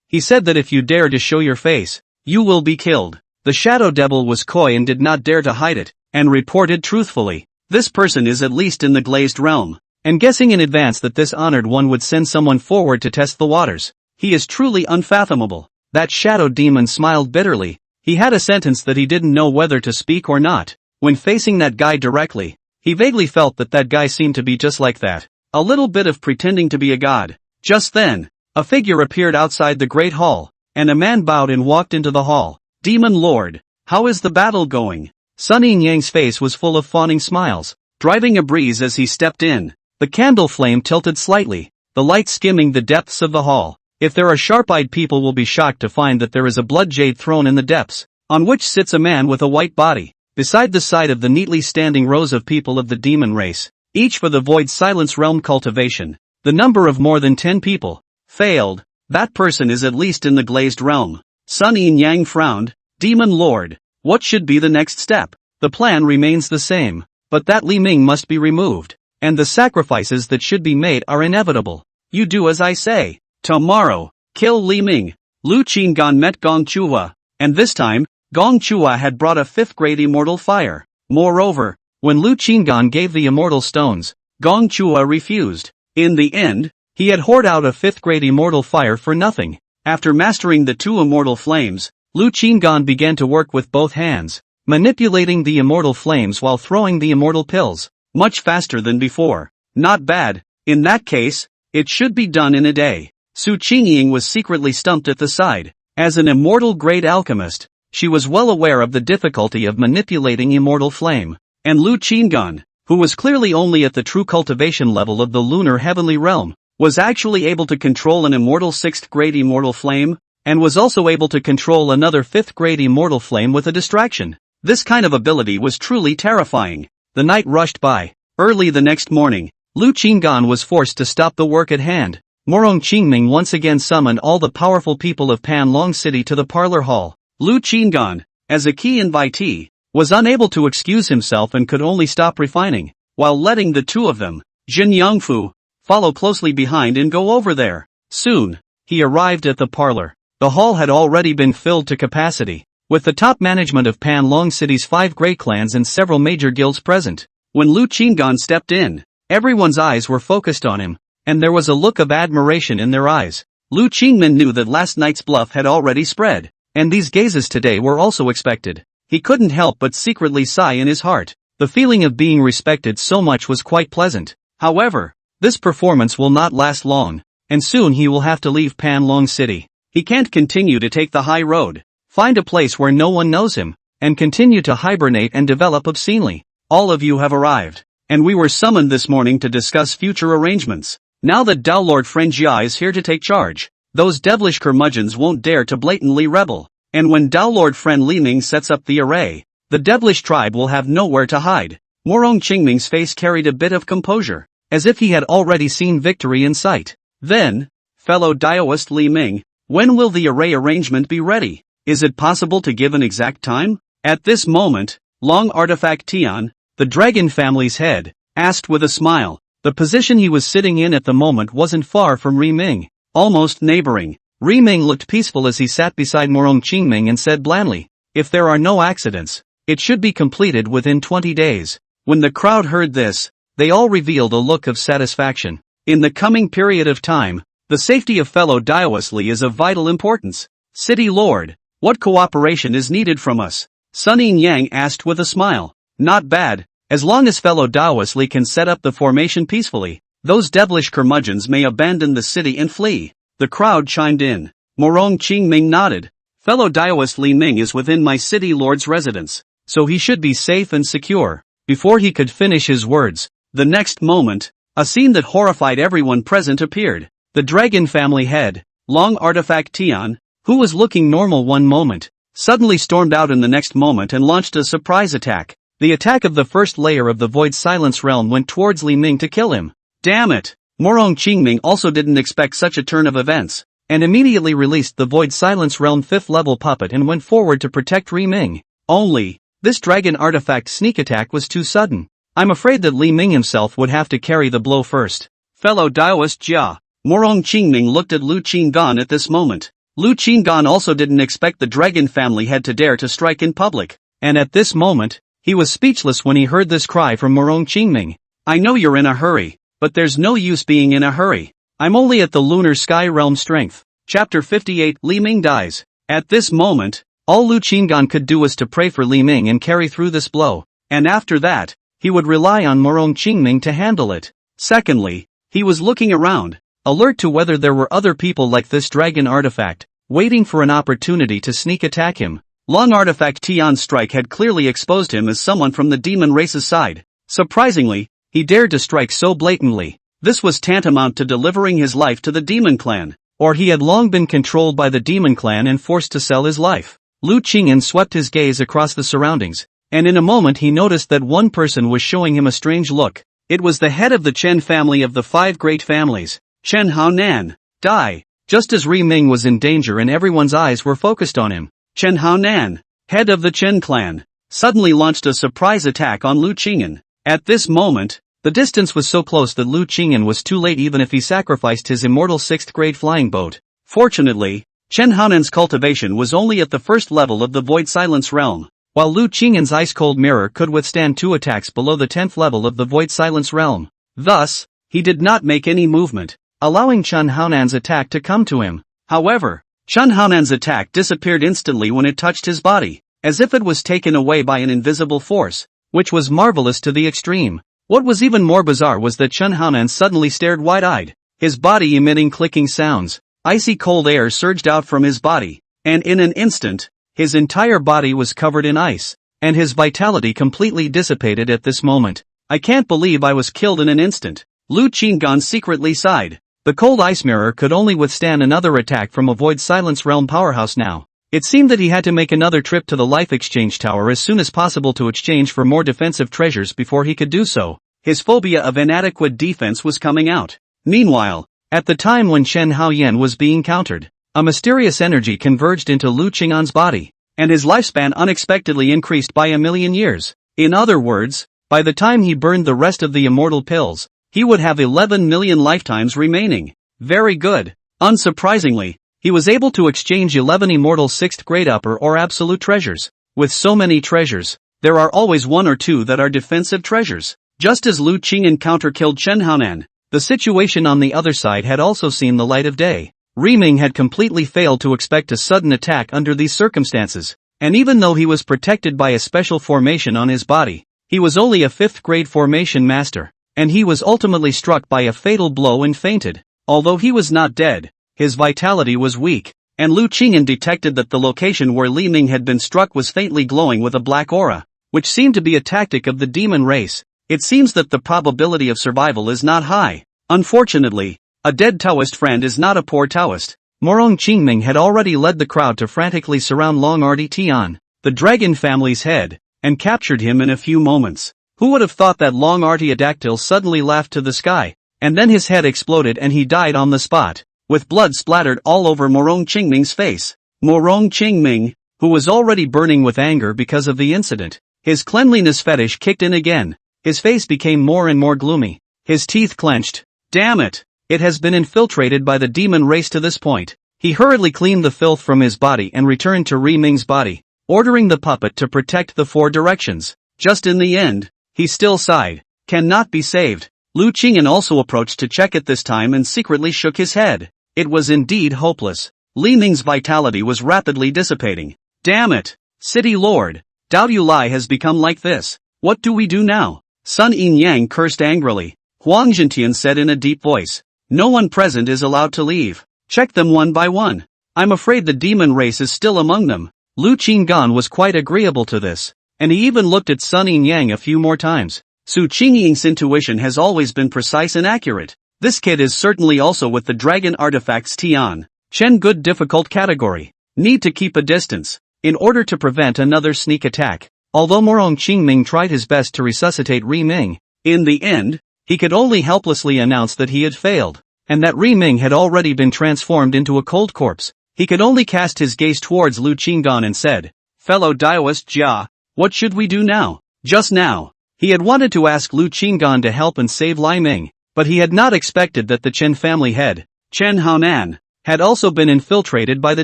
He said that if you dare to show your face, you will be killed. The shadow devil was coy and did not dare to hide it, and reported truthfully. "This person is at least in the glazed realm, and guessing in advance that this honored one would send someone forward to test the waters. He is truly unfathomable." That shadow demon smiled bitterly. He had a sentence that he didn't know whether to speak or not. When facing that guy directly, he vaguely felt that that guy seemed to be just like that. A little bit of pretending to be a god. Just then, a figure appeared outside the great hall, and a man bowed and walked into the hall. "Demon Lord, how is the battle going?" Sun Yingyang's face was full of fawning smiles, driving a breeze as he stepped in. The candle flame tilted slightly, the light skimming the depths of the hall. If there are sharp-eyed people will be shocked to find that there is a blood jade throne in the depths, on which sits a man with a white body, beside the side of the neatly standing rows of people of the demon race, each for the void silence realm cultivation. The number of more than 10 people. Failed. That person is at least in the glazed realm. Sun Yin Yang frowned. Demon Lord, what should be the next step? The plan remains the same, but that Li Ming must be removed, and the sacrifices that should be made are inevitable. You do as I say. Tomorrow, kill Li Ming. Lu Qinggan met Gong Chua, and this time, Gong Chua had brought a 5th-grade immortal fire. Moreover, when Lu Qinggan gave the immortal stones, Gong Chua refused. In the end, he had hoarded out a 5th-grade immortal fire for nothing. After mastering the 2 immortal flames, Lu Qinggan began to work with both hands, manipulating the immortal flames while throwing the immortal pills. Much faster than before. Not bad. In that case, it should be done in a day. Su Qingying was secretly stumped at the side. As an immortal-grade alchemist, she was well aware of the difficulty of manipulating immortal flame. And Lu Qinggan, who was clearly only at the true cultivation level of the lunar heavenly realm, was actually able to control an immortal 6th-grade immortal flame, and was also able to control another 5th-grade immortal flame with a distraction. This kind of ability was truly terrifying. The night rushed by. Early the next morning, Lu Qinggan was forced to stop the work at hand. Morong Qingming once again summoned all the powerful people of Panlong City to the parlor hall. Lu Qinggan, as a key invitee, was unable to excuse himself and could only stop refining, while letting the 2 of them, Jin Yangfu, follow closely behind and go over there. Soon, he arrived at the parlor. The hall had already been filled to capacity, with the top management of Panlong City's 5 great clans and several major guilds present. When Lu Qinggan stepped in, everyone's eyes were focused on him, and there was a look of admiration in their eyes. Lu Qingmin knew that last night's bluff had already spread, and these gazes today were also expected. He couldn't help but secretly sigh in his heart. The feeling of being respected so much was quite pleasant. However, this performance will not last long, and soon he will have to leave Panlong City. He can't continue to take the high road, find a place where no one knows him, and continue to hibernate and develop obscenely. All of you have arrived, and we were summoned this morning to discuss future arrangements. Now that Dao Lord Frenjia is here to take charge, those devilish curmudgeons won't dare to blatantly rebel, and when Dao Lord Friend Li Ming sets up the array, the devilish tribe will have nowhere to hide. Morong Qingming's face carried a bit of composure, as if he had already seen victory in sight. Then, fellow Daoist Li Ming, when will the array arrangement be ready? Is it possible to give an exact time? At this moment, Long Artifact Tian, the dragon family's head, asked with a smile. The position he was sitting in at the moment wasn't far from Ri Ming, almost neighboring. Ri Ming looked peaceful as he sat beside Morong Qingming and said blandly, "If there are no accidents, it should be completed within 20 days. When the crowd heard this, they all revealed a look of satisfaction. In the coming period of time, the safety of fellow Daoist Li is of vital importance. City Lord, what cooperation is needed from us?" Sun Yin Yang asked with a smile. "Not bad. As long as fellow Daoist Li can set up the formation peacefully, those devilish curmudgeons may abandon the city and flee." The crowd chimed in. Morong Qingming nodded. "Fellow Daoist Li Ming is within my city lord's residence, so he should be safe and secure." Before he could finish his words, the next moment, a scene that horrified everyone present appeared. The dragon family head, Long Artifact Tian, who was looking normal one moment, suddenly stormed out in the next moment and launched a surprise attack. The attack of the first layer of the Void Silence realm went towards Li Ming to kill him. Damn it! Morong Qingming also didn't expect such a turn of events, and immediately released the Void Silence realm 5th level puppet and went forward to protect Ri Ming. Only, this dragon artifact sneak attack was too sudden. I'm afraid that Li Ming himself would have to carry the blow first. Fellow Daoist Jia, Morong Qingming looked at Lu Qinggan at this moment. Lu Qinggan also didn't expect the dragon family head to dare to strike in public, and at this moment, he was speechless when he heard this cry from Morong Qingming. "I know you're in a hurry, but there's no use being in a hurry. I'm only at the lunar sky realm strength." Chapter 58 Li Ming dies. At this moment, all Lu Qinggan could do was to pray for Li Ming and carry through this blow, and after that, he would rely on Morong Qingming to handle it. Secondly, he was looking around, alert to whether there were other people like this dragon artifact, waiting for an opportunity to sneak attack him. Long Artifact Tian's strike had clearly exposed him as someone from the demon race's side. Surprisingly, He dared to strike so blatantly. This was tantamount to delivering his life to the demon clan. Or he had long been controlled by the demon clan and forced to sell his life. Lu Qingyan swept his gaze across the surroundings, and in a moment he noticed that one person was showing him a strange look. It was the head of the Chen family of the 5 great families, Chen Haonan. Die. Just as Ri Ming was in danger and everyone's eyes were focused on him, Chen Haonan, head of the Chen clan, suddenly launched a surprise attack on Lu Qingyan. At this moment, the distance was so close that Lu Qingyan was too late even if he sacrificed his immortal 6th grade flying boat. Fortunately, Chen Haonan's cultivation was only at the first level of the Void Silence realm, while Lu Qingyan's ice-cold mirror could withstand 2 attacks below the 10th level of the Void Silence realm. Thus, he did not make any movement, allowing Chen Haonan's attack to come to him. However, Chen Haonan's attack disappeared instantly when it touched his body, as if it was taken away by an invisible force, which was marvelous to the extreme. What was even more bizarre was that Chen Haonan suddenly stared wide-eyed, his body emitting clicking sounds. Icy cold air surged out from his body, and in an instant, his entire body was covered in ice, and his vitality completely dissipated at this moment. I can't believe I was killed in an instant. Lu Qingyan secretly sighed. The cold ice mirror could only withstand another attack from a Void Silence realm powerhouse now. It seemed that he had to make another trip to the Life Exchange Tower as soon as possible to exchange for more defensive treasures before he could do so. His phobia of inadequate defense was coming out. Meanwhile, at the time when Chen Haoyan was being countered, a mysterious energy converged into Lu Qingyan's body, and his lifespan unexpectedly increased by 1,000,000 years. In other words, by the time he burned the rest of the immortal pills, he would have 11 million lifetimes remaining. Very good. Unsurprisingly, he was able to exchange 11 immortal 6th grade upper or absolute treasures. With so many treasures, there are always 1 or 2 that are defensive treasures. Just as Lu Qingyan counter-killed Chen Haonan, the situation on the other side had also seen the light of day. Ri Ming had completely failed to expect a sudden attack under these circumstances, and even though he was protected by a special formation on his body, he was only a 5th grade formation master, and he was ultimately struck by a fatal blow and fainted. Although he was not dead, his vitality was weak, and Lu Qingyan detected that the location where Li Ming had been struck was faintly glowing with a black aura, which seemed to be a tactic of the demon race. It seems that the probability of survival is not high. Unfortunately, a dead Taoist friend is not a poor Taoist. Morong Qingming had already led the crowd to frantically surround Long Arti Tian, the dragon family's head, and captured him in a few moments. Who would have thought that Long Artiodactyl suddenly laughed to the sky, and then his head exploded and he died on the spot, with blood splattered all over Morong Qingming's face. Morong Qingming, who was already burning with anger because of the incident, his cleanliness fetish kicked in again. His face became more and more gloomy. His teeth clenched. Damn it! It has been infiltrated by the demon race to this point. He hurriedly cleaned the filth from his body and returned to Ri Ming's body, ordering the puppet to protect the 4 directions. Just in the end, he still sighed. Cannot be saved. Lu Qingyan also approached to check it this time and secretly shook his head. It was indeed hopeless. Li Ming's vitality was rapidly dissipating. Damn it! City Lord, Dao Yulai has become like this. What do we do now? Sun Yin Yang cursed angrily. Huang Zhentian said in a deep voice. No one present is allowed to leave. Check them one by one. I'm afraid the demon race is still among them. Lu Qinggan was quite agreeable to this, and he even looked at Sun Yin Yang a few more times. Su Qingying's intuition has always been precise and accurate. This kid is certainly also with the dragon artifacts Tian. Chen good difficult category. Need to keep a distance, in order to prevent another sneak attack. Although Morong Qingming tried his best to resuscitate Ri Ming, in the end, he could only helplessly announce that he had failed, and that Ri Ming had already been transformed into a cold corpse. He could only cast his gaze towards Lu Qinggan and said, Fellow Daoist Jia, what should we do now? Just now, he had wanted to ask Lu Qinggan to help and save Li Ming, but he had not expected that the Chen family head, Chen Haonan, had also been infiltrated by the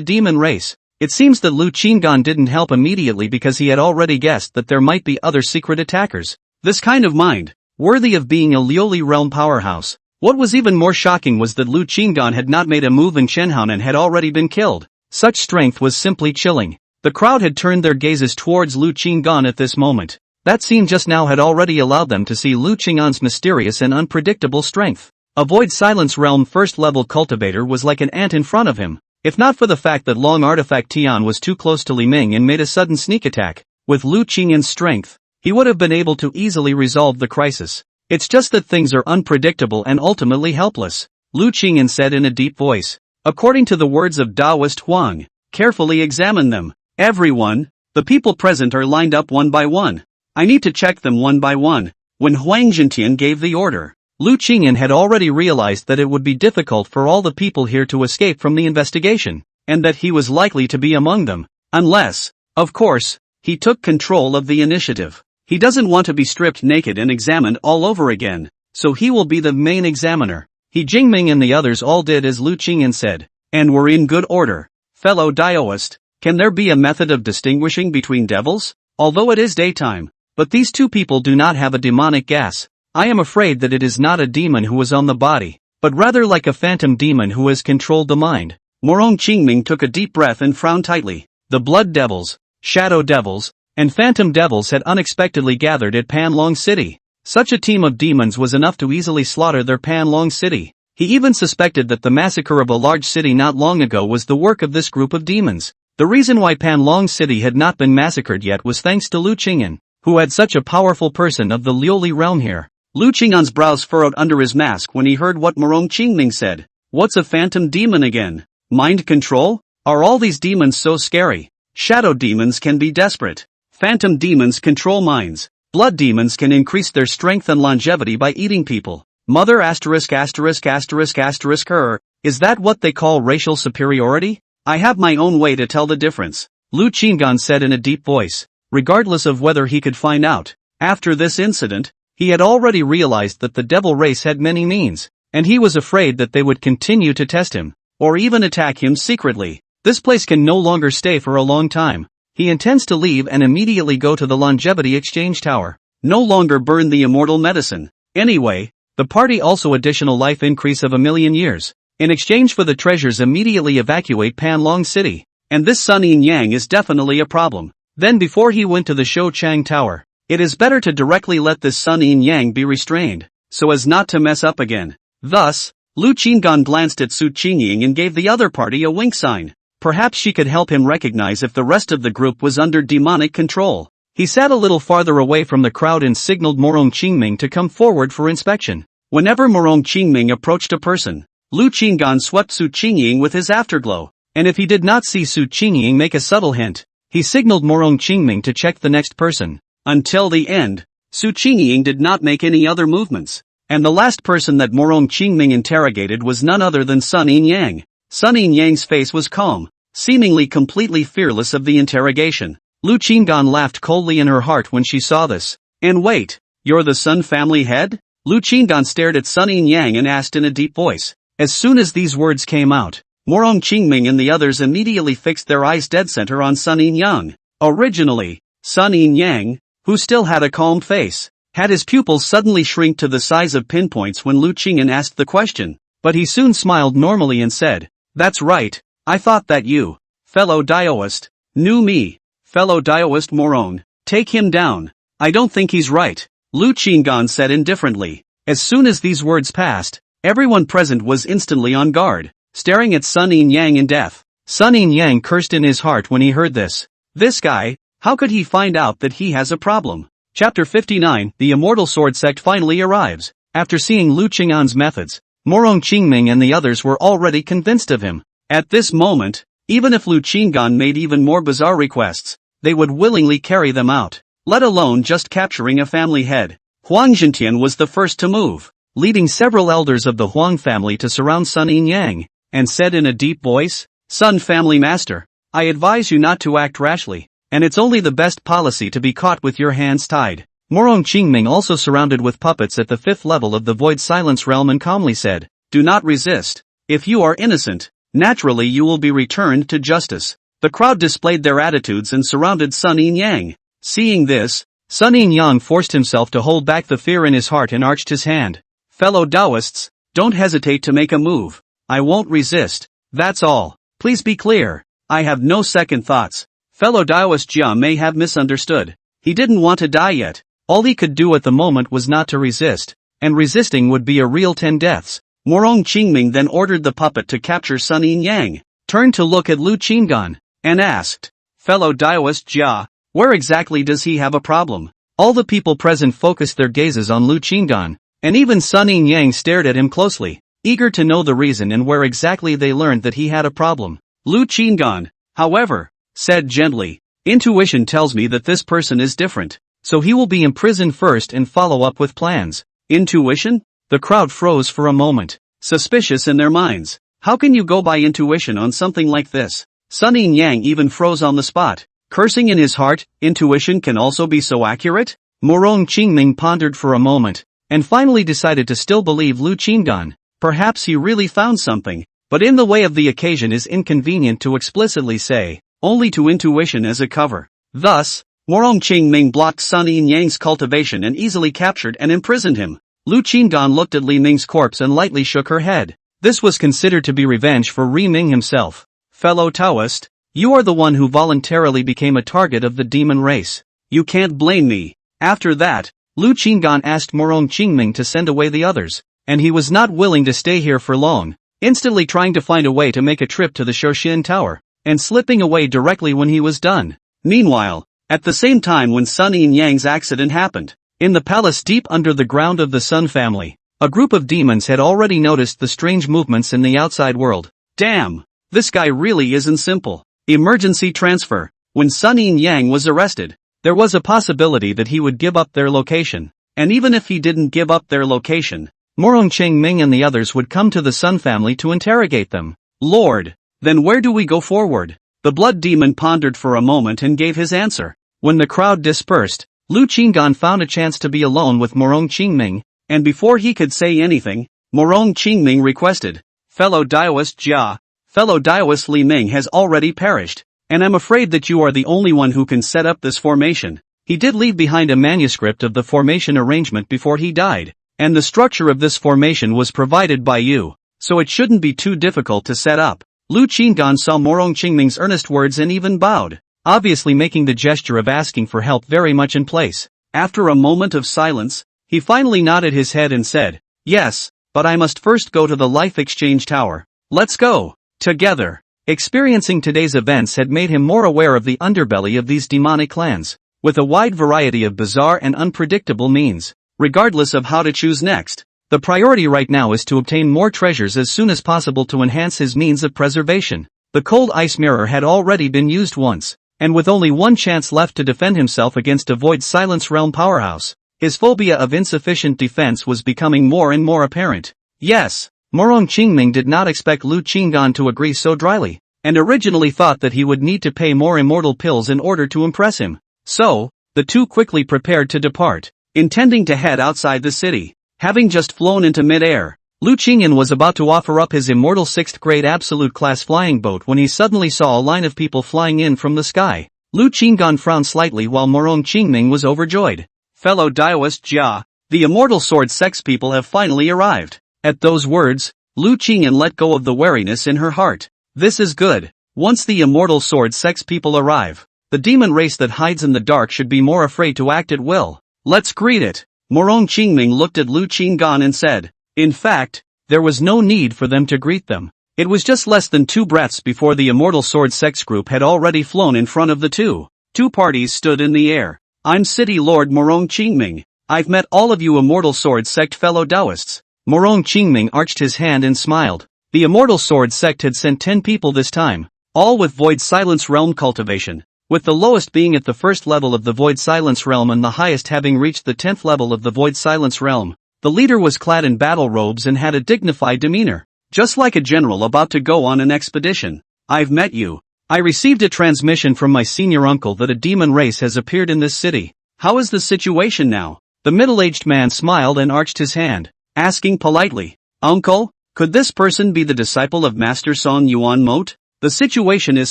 demon race. It seems that Lu Qinggan didn't help immediately because he had already guessed that there might be other secret attackers. This kind of mind, worthy of being a Lioli realm powerhouse. What was even more shocking was that Lu Qinggan had not made a move and Chen Haonan had already been killed. Such strength was simply chilling. The crowd had turned their gazes towards Lu Qinggan at this moment. That scene just now had already allowed them to see Lu Qinggan's mysterious and unpredictable strength. A Void Silence realm first-level cultivator was like an ant in front of him. If not for the fact that Long Artifact Tian was too close to Li Ming and made a sudden sneak attack, with Lu Qingyan's strength, he would have been able to easily resolve the crisis. It's just that things are unpredictable and ultimately helpless, Lu Qingyan said in a deep voice. According to the words of Taoist Huang, carefully examine them. Everyone, the people present are lined up one by one. I need to check them one by one. When Huang Zhentian gave the order, Lu Qingyan had already realized that it would be difficult for all the people here to escape from the investigation, and that he was likely to be among them, unless, of course, he took control of the initiative. He doesn't want to be stripped naked and examined all over again, so he will be the main examiner. He Jingming and the others all did as Lu Qingyan said, and were in good order. Fellow Daoist, can there be a method of distinguishing between devils? Although it is daytime, but these two people do not have a demonic gas. I am afraid that it is not a demon who is on the body, but rather like a phantom demon who has controlled the mind. Morong Qingming took a deep breath and frowned tightly. The blood devils, shadow devils, and phantom devils had unexpectedly gathered at Panlong City. Such a team of demons was enough to easily slaughter their Panlong City. He even suspected that the massacre of a large city not long ago was the work of this group of demons. The reason why Panlong City had not been massacred yet was thanks to Lu Qingyan, who had such a powerful person of the Liuli realm here. Lu Qingyan's brows furrowed under his mask when he heard what Morong Qingming said. What's a phantom demon again? Mind control? Are all these demons so scary? Shadow demons can be desperate. Phantom demons control minds. Blood demons can increase their strength and longevity by eating people. Mother asterisk asterisk asterisk asterisk her. Is that what they call racial superiority? I have my own way to tell the difference, Lu Qingyan said in a deep voice, regardless of whether he could find out. After this incident, he had already realized that the devil race had many means, and he was afraid that they would continue to test him, or even attack him secretly. This place can no longer stay for a long time. He intends to leave and immediately go to the longevity exchange tower. No longer burn the immortal medicine. Anyway, the party also additional life increase of 1,000,000 years. In exchange for the treasures immediately evacuate Panlong City. And this Sun Yin Yang is definitely a problem. Then before he went to the Shouquan Tower, it is better to directly let this Sun Yin Yang be restrained, so as not to mess up again. Thus, Lu Qingyan glanced at Su Qingying and gave the other party a wink sign. Perhaps she could help him recognize if the rest of the group was under demonic control. He sat a little farther away from the crowd and signaled Morong Qingming to come forward for inspection. Whenever Morong Qingming approached a person, Lu Qingyan swept Su Qingying with his afterglow, and if he did not see Su Qingying make a subtle hint, he signaled Morong Qingming to check the next person. Until the end, Su Qingying did not make any other movements, and the last person that Morong Qingming interrogated was none other than Sun Yin Yang. Sun Yin Yang's face was calm, seemingly completely fearless of the interrogation. Lu Qingyan laughed coldly in her heart when she saw this. And wait, you're the Sun family head? Lu Qingyan stared at Sun Yin Yang and asked in a deep voice. As soon as these words came out, Morong Qingming and the others immediately fixed their eyes dead center on Sun Yin Yang. Originally, Sun Yin Yang, who still had a calm face, had his pupils suddenly shrink to the size of pinpoints when Lu Qingyan asked the question, but he soon smiled normally and said, "That's right, I thought that you, fellow Daoist, knew me. Fellow Daoist Morong, take him down. I don't think he's right," Lu Qingyan said indifferently. As soon as these words passed, everyone present was instantly on guard, staring at Sun Yin Yang in death. Sun Yin Yang cursed in his heart when he heard this. This guy, how could he find out that he has a problem? Chapter 59, The Immortal Sword Sect finally arrives. After seeing Lu Qingyan's methods, Morong Qingming and the others were already convinced of him. At this moment, even if Lu Qingyan made even more bizarre requests, they would willingly carry them out, let alone just capturing a family head. Huang Zhentian was the first to move, leading several elders of the Huang family to surround Sun Yin Yang, and said in a deep voice, "Sun family master, I advise you not to act rashly, and it's only the best policy to be caught with your hands tied." Morong Qingming also surrounded with puppets at the 5th level of the Void Silence realm and calmly said, "Do not resist. If you are innocent, naturally you will be returned to justice." The crowd displayed their attitudes and surrounded Sun Yin Yang. Seeing this, Sun Yin Yang forced himself to hold back the fear in his heart and arched his hand. "Fellow Taoists, don't hesitate to make a move. I won't resist. That's all. Please be clear. I have no second thoughts." Fellow Taoist Jia may have misunderstood. He didn't want to die yet. All he could do at the moment was not to resist, and resisting would be a real 10 deaths. Morong Qingming then ordered the puppet to capture Sun Yin Yang, turned to look at Lu Qingyan, and asked, "Fellow Taoist Jia, where exactly does he have a problem?" All the people present focused their gazes on Lu Qinggan, and even Sun Yang stared at him closely, eager to know the reason and where exactly they learned that he had a problem. Lu Qinggan, however, said gently, intuition tells me that this person is different, so he will be imprisoned first and follow up with plans. Intuition? The crowd froze for a moment, suspicious in their minds. How can you go by intuition on something like this? Sun Yang even froze on the spot, cursing in his heart. Intuition can also be so accurate? Morong Qingming pondered for a moment, and finally decided to still believe Lu Qinggan. Perhaps he really found something, but in the way of the occasion is inconvenient to explicitly say, only to intuition as a cover. Thus, Morong Qingming blocked Sun Yang's cultivation and easily captured and imprisoned him. Lu Qinggan looked at Li Ming's corpse and lightly shook her head. This was considered to be revenge for Li Ming himself. Fellow Taoist, you are the one who voluntarily became a target of the demon race. You can't blame me. After that, Lu Qinggan asked Morong Qingming to send away the others, and he was not willing to stay here for long, instantly trying to find a way to make a trip to the Shouquan Tower, and slipping away directly when he was done. Meanwhile, at the same time when Sun Yang's accident happened, in the palace deep under the ground of the Sun family, a group of demons had already noticed the strange movements in the outside world. Damn, this guy really isn't simple. Emergency transfer. When Sun Yang was arrested, there was a possibility that he would give up their location. And even if he didn't give up their location, Morong Qingming and the others would come to the Sun family to interrogate them. Lord, then where do we go forward? The blood demon pondered for a moment and gave his answer. When the crowd dispersed, Lu Qinggan found a chance to be alone with Morong Qingming, and before he could say anything, Morong Qingming requested, fellow Daoist Jia, fellow Daoist Li Ming has already perished, and I'm afraid that you are the only one who can set up this formation. He did leave behind a manuscript of the formation arrangement before he died, and the structure of this formation was provided by you, so it shouldn't be too difficult to set up. Lu Qinggan saw Morong Qingming's earnest words and even bowed, obviously making the gesture of asking for help very much in place. After a moment of silence, he finally nodded his head and said, yes, but I must first go to the Life Exchange Tower. Let's go. Together. Experiencing today's events had made him more aware of the underbelly of these demonic clans, with a wide variety of bizarre and unpredictable means. Regardless of how to choose next, the priority right now is to obtain more treasures as soon as possible to enhance his means of preservation. The cold ice mirror had already been used once, and with only one chance left to defend himself against a Void Silence Realm powerhouse, his phobia of insufficient defense was becoming more and more apparent. Yes, Morong Qingming did not expect Lu Qinggan to agree so dryly, and originally thought that he would need to pay more immortal pills in order to impress him. So, the two quickly prepared to depart, intending to head outside the city. Having just flown into mid-air, Lu Qingyan was about to offer up his immortal 6th grade absolute class flying boat when he suddenly saw a line of people flying in from the sky. Lu Qinggan frowned slightly while Morong Qingming was overjoyed. Fellow Daoist Jia, the immortal sword sex people have finally arrived. At those words, Lu Qingyan let go of the wariness in her heart. This is good. Once the immortal sword sex people arrive, the demon race that hides in the dark should be more afraid to act at will. Let's greet it. Morong Qingming looked at Lu Qinggan and said, in fact, there was no need for them to greet them. It was just less than 2 breaths before the immortal sword sex group had already flown in front of the two. Two parties stood in the air. I'm City Lord Morong Qingming. I've met all of you immortal sword sect fellow Taoists. Morong Qingming arched his hand and smiled. The immortal sword sect had sent 10 people this time, all with Void Silence Realm cultivation, with the lowest being at the first level of the Void Silence Realm and the highest having reached the 10th level of the Void Silence Realm. The leader was clad in battle robes and had a dignified demeanor, just like a general about to go on an expedition. I've met you. I received a transmission from my senior uncle that a demon race has appeared in this city. How is the situation now? The middle-aged man smiled and arched his hand, asking politely, Uncle, could this person be the disciple of Master Song Yuan Moat? The situation is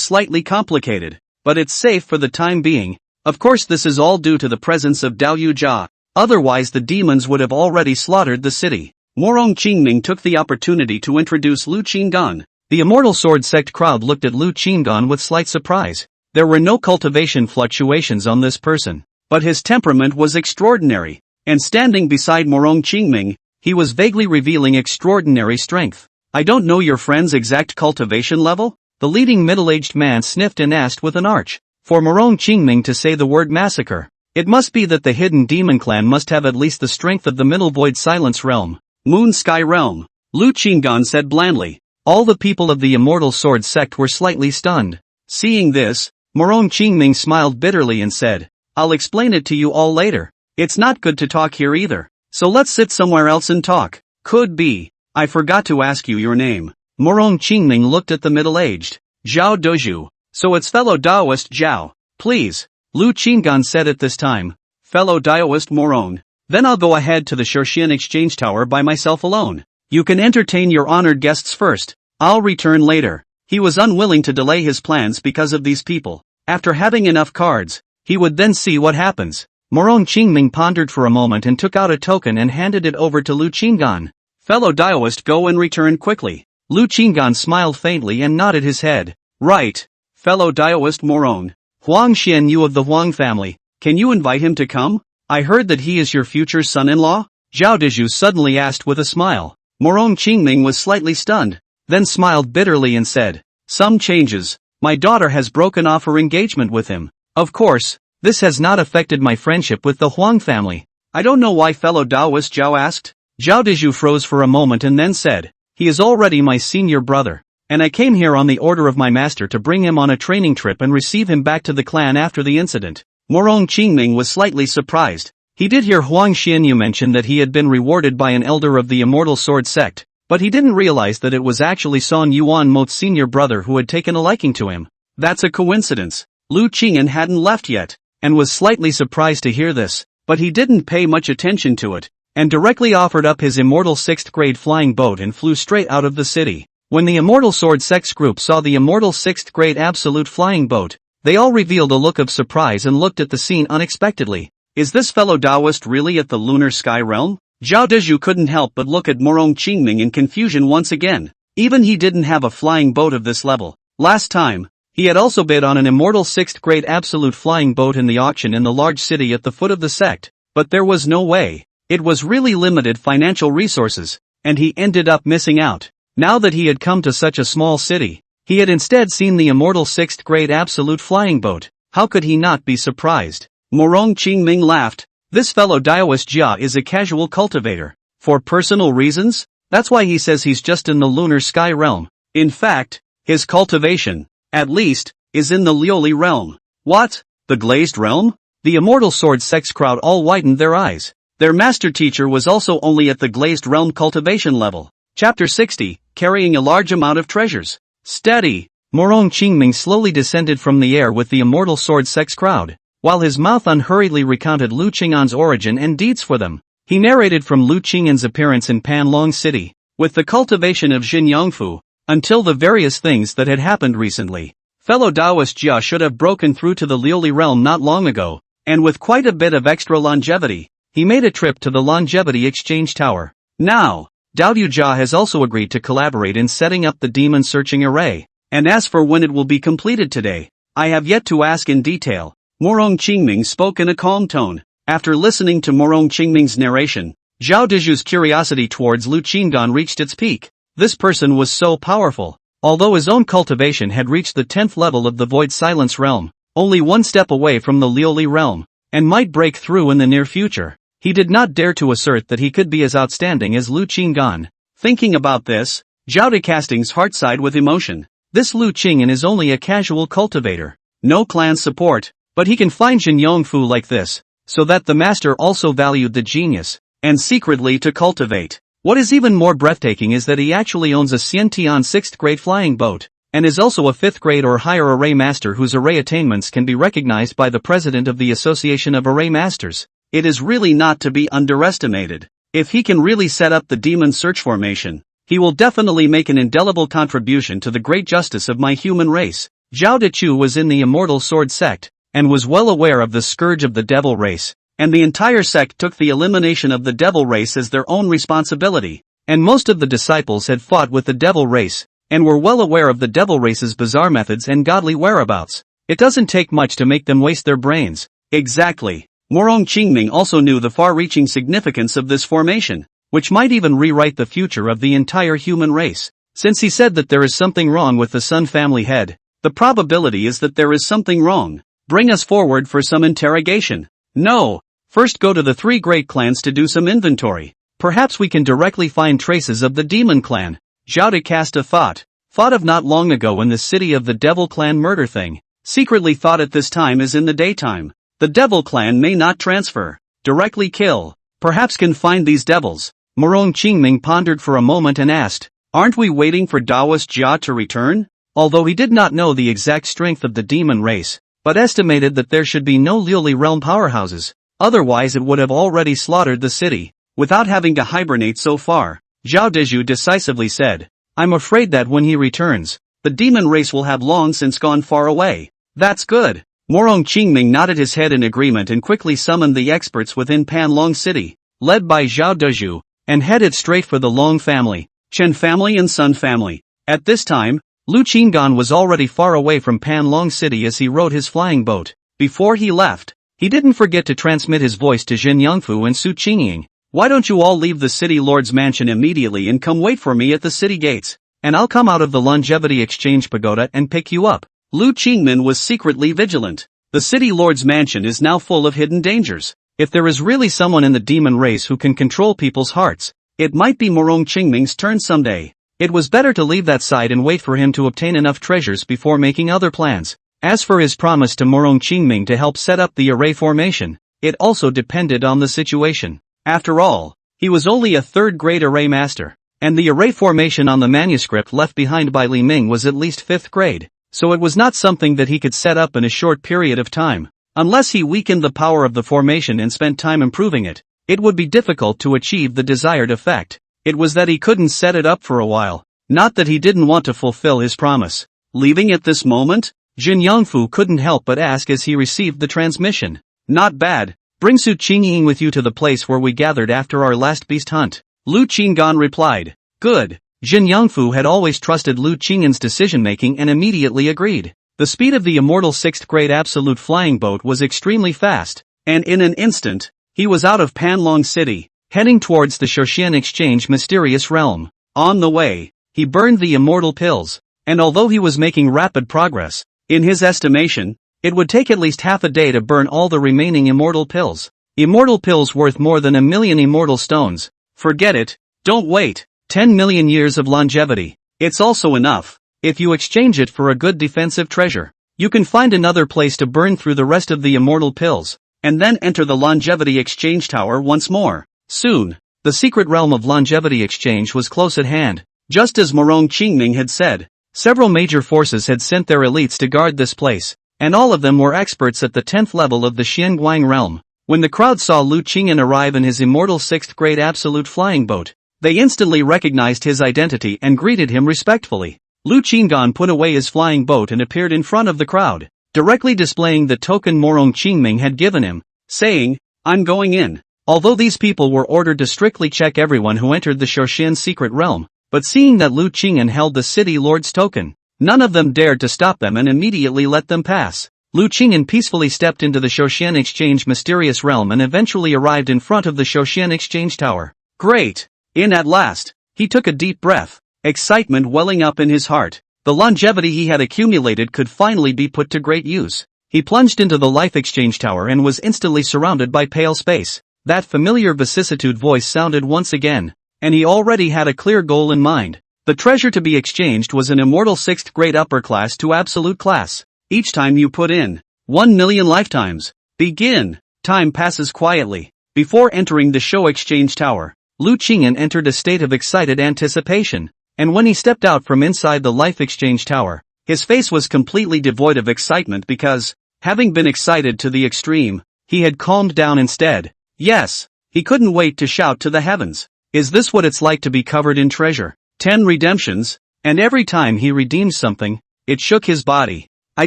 slightly complicated, but it's safe for the time being. Of course this is all due to the presence of Dao Yu Jia, otherwise the demons would have already slaughtered the city. Morong Qingming took the opportunity to introduce Lu Qinggan. The immortal sword sect crowd looked at Lu Qinggan with slight surprise. There were no cultivation fluctuations on this person, but his temperament was extraordinary, and standing beside Morong Qingming, he was vaguely revealing extraordinary strength. I don't know your friend's exact cultivation level? The leading middle-aged man sniffed and asked with an arch. For Morong Qingming to say the word massacre, It must be that the hidden demon clan must have at least the strength of the middle void silence realm. Moon Sky Realm, Lu Qinggan said blandly. All the people of the Immortal Sword sect were slightly stunned. Seeing this, Morong Qingming smiled bitterly and said, I'll explain it to you all later. It's not good to talk here either. So let's sit somewhere else and talk. Could be. I forgot to ask you your name. Morong Qingming looked at the middle-aged Zhao Doju. So it's fellow Daoist Zhao. Please. Lu Qinggan said at this time. Fellow Daoist Morong. Then I'll go ahead to the Shouquan exchange tower by myself alone. You can entertain your honored guests first. I'll return later. He was unwilling to delay his plans because of these people. After having enough cards, he would then see what happens. Morong Qingming pondered for a moment and took out a token and handed it over to Lu Qinggan. Fellow Daoist, go and return quickly. Lu Qinggan smiled faintly and nodded his head. Right. Fellow Daoist Morong. Huang Xianyu of the Huang family. Can you invite him to come? I heard that he is your future son-in-law? Zhao Dezhu suddenly asked with a smile. Morong Qingming was slightly stunned, then smiled bitterly and said, Some changes. My daughter has broken off her engagement with him. Of course, this has not affected my friendship with the Huang family. I don't know why, fellow Daoist, Zhao asked. Zhao Dezhu froze for a moment and then said, He is already my senior brother, and I came here on the order of my master to bring him on a training trip and receive him back to the clan after the incident. Morong Qingming was slightly surprised. He did hear Huang Xianyu mention that he had been rewarded by an elder of the Immortal Sword sect, but he didn't realize that it was actually Son Yuan Mo's senior brother who had taken a liking to him. That's a coincidence. Lu Qingyan hadn't left yet, and was slightly surprised to hear this, but he didn't pay much attention to it, and directly offered up his immortal 6th grade flying boat and flew straight out of the city. When the Immortal Sword Sect's group saw the immortal 6th grade absolute flying boat, they all revealed a look of surprise and looked at the scene unexpectedly. Is this fellow Daoist really at the lunar sky realm? Zhao Dezhu couldn't help but look at Morong Qingming in confusion once again. Even he didn't have a flying boat of this level. Last time, he had also bid on an immortal 6th grade absolute flying boat in the auction in the large city at the foot of the sect, but there was no way. It was really limited financial resources, and he ended up missing out. Now that he had come to such a small city, he had instead seen the immortal 6th grade absolute flying boat. How could he not be surprised? Morong Qingming laughed. This fellow Daoist Jia is a casual cultivator. For personal reasons? That's why he says he's just in the lunar sky realm. In fact, his cultivation, at least, is in the Lioli realm. What? The glazed realm? The Immortal Sword Sect's crowd all widened their eyes. Their master teacher was also only at the glazed realm cultivation level. Chapter 60, carrying a large amount of treasures. Steady. Morong Qingming slowly descended from the air with the Immortal Sword Sect's crowd, while his mouth unhurriedly recounted Lu Qing'an's origin and deeds for them. He narrated from Lu Qing'an's appearance in Panlong City, with the cultivation of Jin Yongfu, until the various things that had happened recently. Fellow Daoist Jia should have broken through to the Lioli realm not long ago, and with quite a bit of extra longevity, he made a trip to the Longevity Exchange Tower. Now, Daoyu Jia has also agreed to collaborate in setting up the demon searching array, and as for when it will be completed today, I have yet to ask in detail. Morong Qingming spoke in a calm tone. After listening to Morong Qingming's narration, Zhao Dezhu's curiosity towards Lu Qinggan reached its peak. This person was so powerful. Although his own cultivation had reached the 10th level of the Void Silence realm, only one step away from the Lioli realm, and might break through in the near future, he did not dare to assert that he could be as outstanding as Lu Qinggan. Thinking about this, Zhao Decasting's heart sighed with emotion. This Lu Qing'an is only a casual cultivator. No clan support, but he can find Jin Yongfu like this, so that the master also valued the genius, and secretly to cultivate. What is even more breathtaking is that he actually owns a Xiantian 6th grade flying boat, and is also a 5th grade or higher array master whose array attainments can be recognized by the president of the Association of Array Masters. It is really not to be underestimated. If he can really set up the demon search formation, he will definitely make an indelible contribution to the great justice of my human race. Zhao Dechu was in the Immortal Sword sect, and was well aware of the scourge of the devil race, and the entire sect took the elimination of the devil race as their own responsibility, and most of the disciples had fought with the devil race, and were well aware of the devil race's bizarre methods and godly whereabouts. It doesn't take much to make them waste their brains. Exactly. Morong Qingming also knew the far-reaching significance of this formation, which might even rewrite the future of the entire human race. Since he said that there is something wrong with the Sun family head, the probability is that there is something wrong. Bring us forward for some interrogation. No. First go to the 3 great clans to do some inventory. Perhaps we can directly find traces of the demon clan. Zhao cast a thought of not long ago in the city of the devil clan murder thing. Secretly thought at this time is in the daytime. The devil clan may not transfer. Directly kill. Perhaps can find these devils. Morong Qingming pondered for a moment and asked, aren't we waiting for Daoist Jia to return? Although he did not know the exact strength of the demon race, but estimated that there should be no Liuli realm powerhouses, otherwise it would have already slaughtered the city, without having to hibernate so far. Zhao Deju decisively said, I'm afraid that when he returns, the demon race will have long since gone far away. That's good. Morong Qingming nodded his head in agreement and quickly summoned the experts within Panlong City, led by Zhao Deju, and headed straight for the Long family, Chen family and Sun family. At this time, Lu Qinggan was already far away from Panlong City as he rode his flying boat. Before he left, he didn't forget to transmit his voice to Jin Yangfu and Su Qingying. Why don't you all leave the city lord's mansion immediately and come wait for me at the city gates, and I'll come out of the longevity exchange pagoda and pick you up. Lu Qingmin was secretly vigilant. The city lord's mansion is now full of hidden dangers. If there is really someone in the demon race who can control people's hearts, it might be Morong Qingming's turn someday. It was better to leave that side and wait for him to obtain enough treasures before making other plans. As for his promise to Morong Qingming to help set up the array formation, it also depended on the situation. After all, he was only a 3rd grade array master, and the array formation on the manuscript left behind by Li Ming was at least 5th grade, so it was not something that he could set up in a short period of time. Unless he weakened the power of the formation and spent time improving it, it would be difficult to achieve the desired effect. It was that he couldn't set it up for a while, not that he didn't want to fulfill his promise. Leaving at this moment? Jin Yangfu couldn't help but ask as he received the transmission. Not bad. Bring Su Qingying with you to the place where we gathered after our last beast hunt. Lu Qinggan replied. Good. Jin Yangfu had always trusted Lu Qingyan's decision-making and immediately agreed. The speed of the immortal 6th grade absolute flying boat was extremely fast, and in an instant, he was out of Panlong City, heading towards the Shouquan exchange mysterious realm. On the way, he burned the immortal pills, and although he was making rapid progress, in his estimation, it would take at least half a day to burn all the remaining immortal pills. Immortal pills worth more than 1,000,000 immortal stones. Forget it, don't wait. 10 million years of longevity. It's also enough. If you exchange it for a good defensive treasure, you can find another place to burn through the rest of the immortal pills, and then enter the longevity exchange tower once more. Soon, the secret realm of longevity exchange was close at hand. Just as Morong Qingming had said, several major forces had sent their elites to guard this place, and all of them were experts at the 10th level of the Xianguang realm. When the crowd saw Lu Qingyan arrive in his immortal 6th grade absolute flying boat, they instantly recognized his identity and greeted him respectfully. Lu Qinggan put away his flying boat and appeared in front of the crowd, directly displaying the token Morong Qingming had given him, saying, I'm going in. Although these people were ordered to strictly check everyone who entered the Shouquan secret realm, but seeing that Lu Qingyan held the city lord's token, none of them dared to stop them and immediately let them pass. Lu Qingyan peacefully stepped into the Shouquan exchange mysterious realm and eventually arrived in front of the Shouquan exchange tower. Great! In at last, he took a deep breath, excitement welling up in his heart. The longevity he had accumulated could finally be put to great use. He plunged into the life exchange tower and was instantly surrounded by pale space. That familiar vicissitude voice sounded once again, and he already had a clear goal in mind. The treasure to be exchanged was an immortal 6th grade upper class to absolute class. Each time you put in 1,000,000 lifetimes. Begin. Time passes quietly. Before entering the show exchange tower, Lu Qingyan entered a state of excited anticipation, and when he stepped out from inside the life exchange tower, his face was completely devoid of excitement because, having been excited to the extreme, he had calmed down instead. Yes, he couldn't wait to shout to the heavens. Is this what it's like to be covered in treasure? 10 redemptions, and every time he redeemed something, it shook his body. I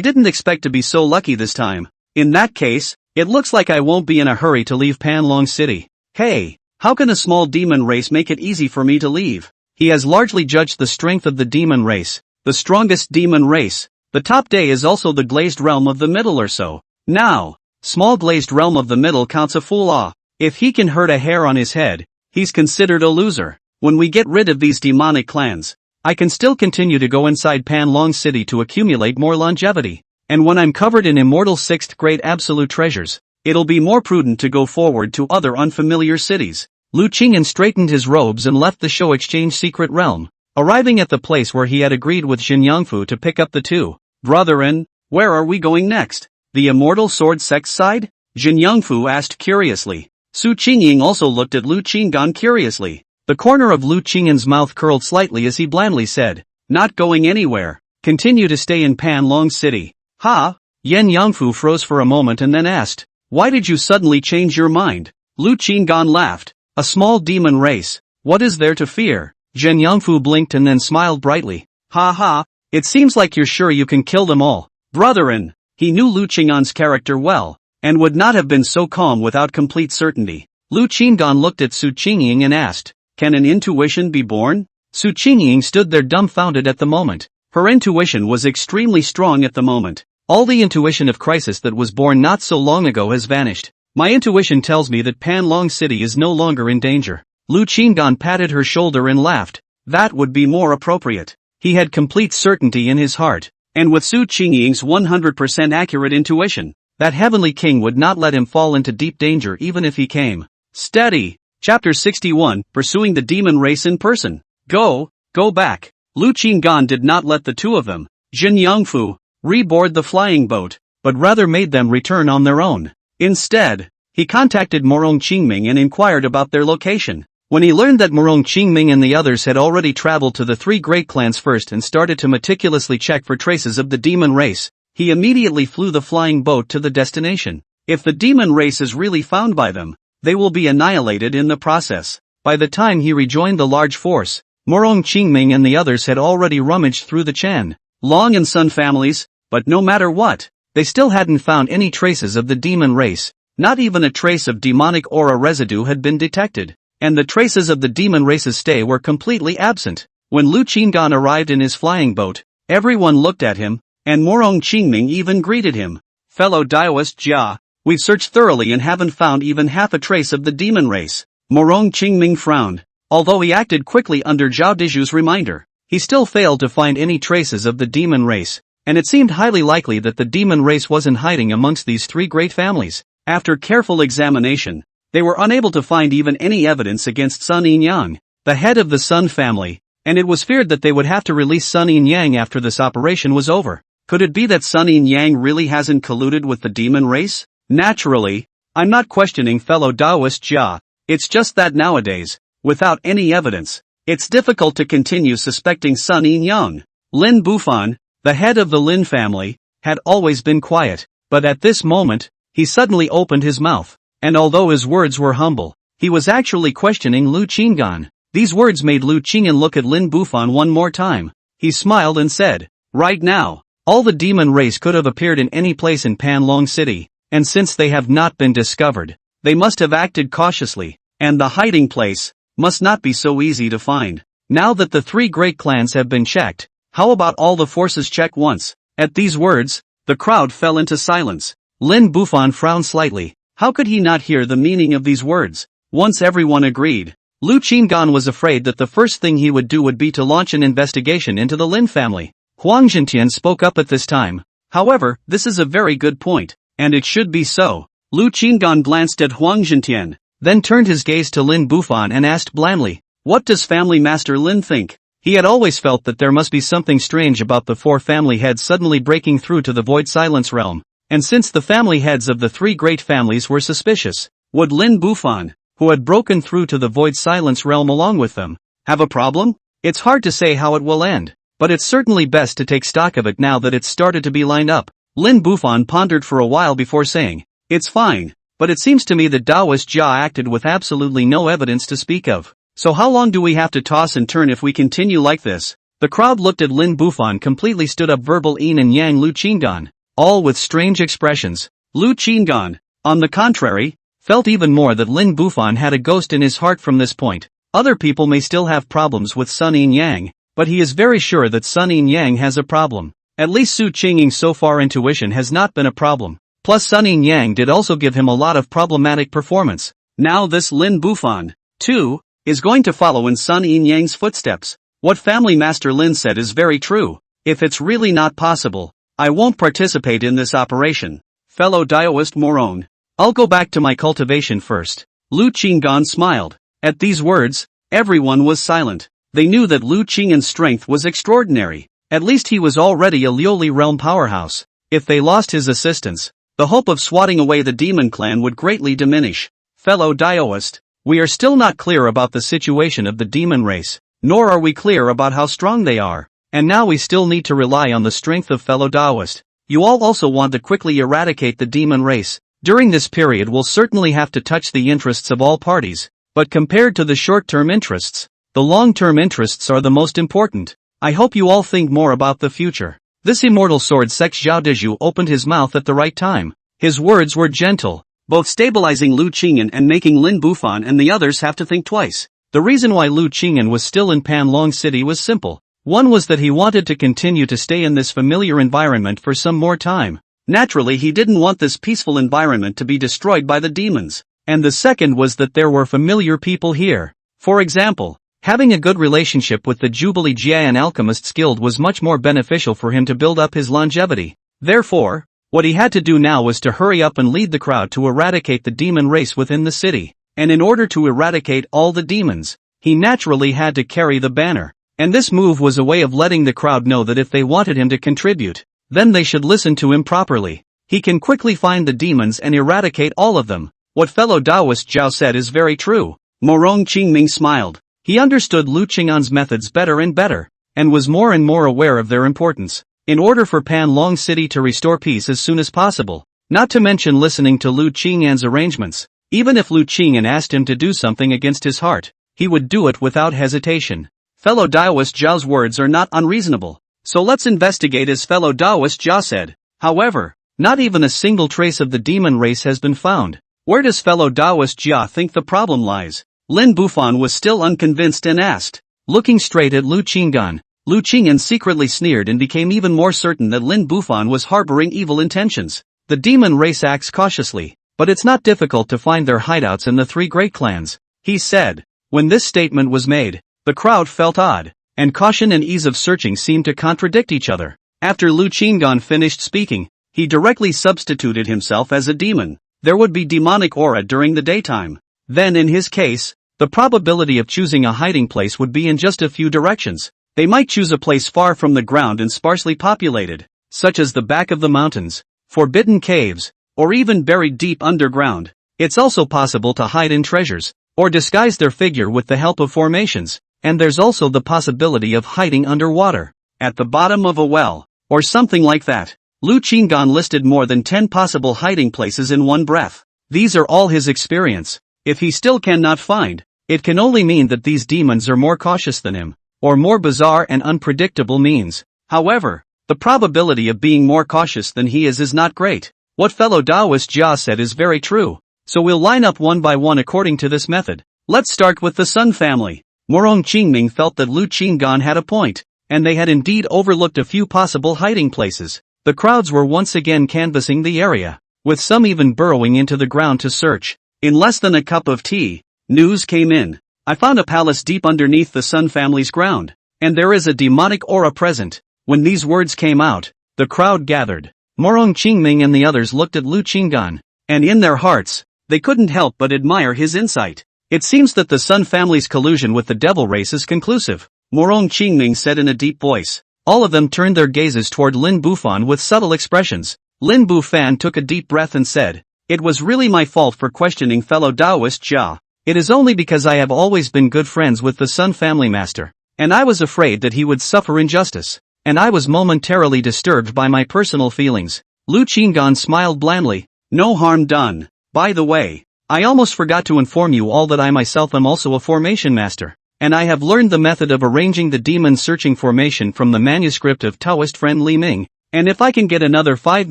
didn't expect to be so lucky this time. In that case, it looks like I won't be in a hurry to leave Panlong City. Hey, how can a small demon race make it easy for me to leave? He has largely judged the strength of the demon race, the strongest demon race. The top day is also the glazed realm of the middle or so. Now, small glazed realm of the middle counts a fool off. If he can hurt a hair on his head, he's considered a loser. When we get rid of these demonic clans, I can still continue to go inside Panlong City to accumulate more longevity. And when I'm covered in immortal 6th grade absolute treasures, It'll be more prudent to go forward to other unfamiliar cities. Lu Qingyan straightened his robes and left the show exchange secret realm, arriving at the place where he had agreed with Jin Yangfu to pick up the two. Brethren, where are we going next? The immortal sword sect side? Jin Yangfu asked curiously. Su Qingying also looked at Lu Qinggan curiously. The corner of Lu Qingyan's mouth curled slightly as he blandly said, "Not going anywhere. Continue to stay in Panlong City." Ha? Yen Yangfu froze for a moment and then asked, "Why did you suddenly change your mind?" Lu Qinggan laughed. "A small demon race. What is there to fear?" Jen Yangfu blinked and then smiled brightly. "Ha ha, it seems like you're sure you can kill them all." Brethren, he knew Lu Qinggan's character well, and would not have been so calm without complete certainty. Lu Qinggan looked at Su Qingying and asked, "Can an intuition be born?" Su Qingying stood there dumbfounded at the moment. Her intuition was extremely strong at the moment. All the intuition of crisis that was born not so long ago has vanished. My intuition tells me that Panlong City is no longer in danger. Lu Qinggan patted her shoulder and laughed. That would be more appropriate. He had complete certainty in his heart. And with Su Qingying's 100% accurate intuition, that heavenly king would not let him fall into deep danger even if he came. Steady. Chapter 61, Pursuing the Demon Race in Person. Go back. Lu Qinggan did not let the two of them, Jin Yangfu, reboard the flying boat, but rather made them return on their own. Instead, he contacted Morong Qingming and inquired about their location. When he learned that Morong Qingming and the others had already traveled to the three great clans first and started to meticulously check for traces of the demon race, he immediately flew the flying boat to the destination. If the demon race is really found by them, they will be annihilated in the process. By the time he rejoined the large force, Morong Qingming and the others had already rummaged through the Chen, Long and Sun families, but no matter what, they still hadn't found any traces of the demon race. Not even a trace of demonic aura residue had been detected, and the traces of the demon race's stay were completely absent. When Lu Qinggan arrived in his flying boat, everyone looked at him, and Morong Qingming even greeted him. "Fellow Daoist Jia, we've searched thoroughly and haven't found even half a trace of the demon race." Morong Qingming frowned. Although he acted quickly under Zhao Diju's reminder, he still failed to find any traces of the demon race, and it seemed highly likely that the demon race wasn't hiding amongst these three great families. After careful examination, they were unable to find even any evidence against Sun Yin-yang, the head of the Sun family, and it was feared that they would have to release Sun Yin-yang after this operation was over. Could it be that Sun Yin-yang really hasn't colluded with the demon race? Naturally, I'm not questioning fellow Daoist Jia, it's just that nowadays, without any evidence, it's difficult to continue suspecting Sun Yin-yang. Lin Bufan, the head of the Lin family, had always been quiet, but at this moment, he suddenly opened his mouth, and although his words were humble, he was actually questioning Lu Qinggan. These words made Lu Qinggan look at Lin Bufan one more time. He smiled and said, "Right now, all the demon race could have appeared in any place in Panlong City, and since they have not been discovered, they must have acted cautiously, and the hiding place must not be so easy to find. Now that the three great clans have been checked, how about all the forces check once?" At these words, the crowd fell into silence. Lin Bufan frowned slightly. How could he not hear the meaning of these words? Once everyone agreed, Lu Qinggan was afraid that the first thing he would do would be to launch an investigation into the Lin family. Huang Jintian spoke up at this time. "However, this is a very good point, and it should be so." Lu Qinggan glanced at Huang Jintian, then turned his gaze to Lin Bufan and asked blandly, "What does Family Master Lin think?" He had always felt that there must be something strange about the four family heads suddenly breaking through to the Void Silence realm, and since the family heads of the three great families were suspicious, would Lin Bufan, who had broken through to the Void Silence realm along with them, have a problem? It's hard to say how it will end, but it's certainly best to take stock of it now that it's started to be lined up. Lin Bufan pondered for a while before saying, "It's fine, but it seems to me that Daoist Jia acted with absolutely no evidence to speak of. So how long do we have to toss and turn if we continue like this?" The crowd looked at Lin Bufan, completely stood up verbal Yin and Yang Lu Qinggan, all with strange expressions. Lu Qinggan, on the contrary, felt even more that Lin Bufan had a ghost in his heart from this point. Other people may still have problems with Sun Yin-yang, but he is very sure that Sun Yin-yang has a problem. At least Su Qingying's so far intuition has not been a problem. Plus Sun Yin-yang did also give him a lot of problematic performance. Now this Lin Bufan, too, is going to follow in Sun Yin-yang's footsteps. What Family Master Lin said is very true. If it's really not possible, I won't participate in this operation. Fellow Daoist Morong, I'll go back to my cultivation first. Lu Qinggan smiled. At these words, everyone was silent. They knew that Lu Qinggan's strength was extraordinary. At least he was already a Liuli realm powerhouse. If they lost his assistance, the hope of swatting away the demon clan would greatly diminish. Fellow Daoist, we are still not clear about the situation of the demon race, nor are we clear about how strong they are, and now we still need to rely on the strength of fellow Daoist. You all also want to quickly eradicate the demon race. During this period we'll certainly have to touch the interests of all parties, but compared to the short-term interests, the long-term interests are the most important. I hope you all think more about the future. This immortal sword sect Zhao Dezhu opened his mouth at the right time. His words were gentle, both stabilizing Lu Qingyan and making Lin Bufan and the others have to think twice. The reason why Lu Qingyan was still in Panlong City was simple. One was that he wanted to continue to stay in this familiar environment for some more time. Naturally he didn't want this peaceful environment to be destroyed by the demons. And the second was that there were familiar people here. For example, having a good relationship with the Jubilee Jian Alchemists Guild was much more beneficial for him to build up his longevity. Therefore, what he had to do now was to hurry up and lead the crowd to eradicate the demon race within the city. And in order to eradicate all the demons, he naturally had to carry the banner. And this move was a way of letting the crowd know that if they wanted him to contribute, then they should listen to him properly. He can quickly find the demons and eradicate all of them. What fellow Taoist Zhao said is very true. Morong Qingming smiled. He understood Lu Qing'an's methods better and better, and was more and more aware of their importance. In order for Panlong City to restore peace as soon as possible, not to mention listening to Lu Qing'an's arrangements, even if Lu Qing'an asked him to do something against his heart, he would do it without hesitation. Fellow Taoist Zhao's words are not unreasonable, so let's investigate, as fellow Taoist Zhao said. However, not even a single trace of the demon race has been found. Where does fellow Taoist Jia think the problem lies? Lin Bufan was still unconvinced and asked. Looking straight at Lu Qinggan, Lu Qingyan secretly sneered and became even more certain that Lin Bufan was harboring evil intentions. The demon race acts cautiously, but it's not difficult to find their hideouts in the three great clans, he said. When this statement was made, the crowd felt odd, and caution and ease of searching seemed to contradict each other. After Lu Qinggan finished speaking, he directly substituted himself as a demon. There would be demonic aura during the daytime. Then in his case, the probability of choosing a hiding place would be in just a few directions. They might choose a place far from the ground and sparsely populated, such as the back of the mountains, forbidden caves, or even buried deep underground. It's also possible to hide in treasures, or disguise their figure with the help of formations, and there's also the possibility of hiding underwater, at the bottom of a well, or something like that. Lu Qinggan listed more than 10 possible hiding places in one breath. These are all his experience. If he still cannot find, it can only mean that these demons are more cautious than him, or more bizarre and unpredictable means. However, the probability of being more cautious than he is not great. What fellow Taoist Jia said is very true, so we'll line up one by one according to this method. Let's start with the Sun family. Morong Qingming felt that Lu Qinggan had a point, and they had indeed overlooked a few possible hiding places. The crowds were once again canvassing the area, with some even burrowing into the ground to search. In less than a cup of tea, news came in. I found a palace deep underneath the Sun family's ground, and there is a demonic aura present. When these words came out, the crowd gathered. Morong Qingming and the others looked at Lu Qinggan, and in their hearts, they couldn't help but admire his insight. It seems that the Sun family's collusion with the devil race is conclusive, Morong Qingming said in a deep voice. All of them turned their gazes toward Lin Bufan with subtle expressions. Lin Bufan took a deep breath and said, "It was really my fault for questioning fellow Taoist Jia. It is only because I have always been good friends with the Sun family master, and I was afraid that he would suffer injustice, and I was momentarily disturbed by my personal feelings." Lu Qinggan smiled blandly. "No harm done. By the way, I almost forgot to inform you all that I myself am also a formation master, and I have learned the method of arranging the demon searching formation from the manuscript of Taoist friend Li Ming, and if I can get another 5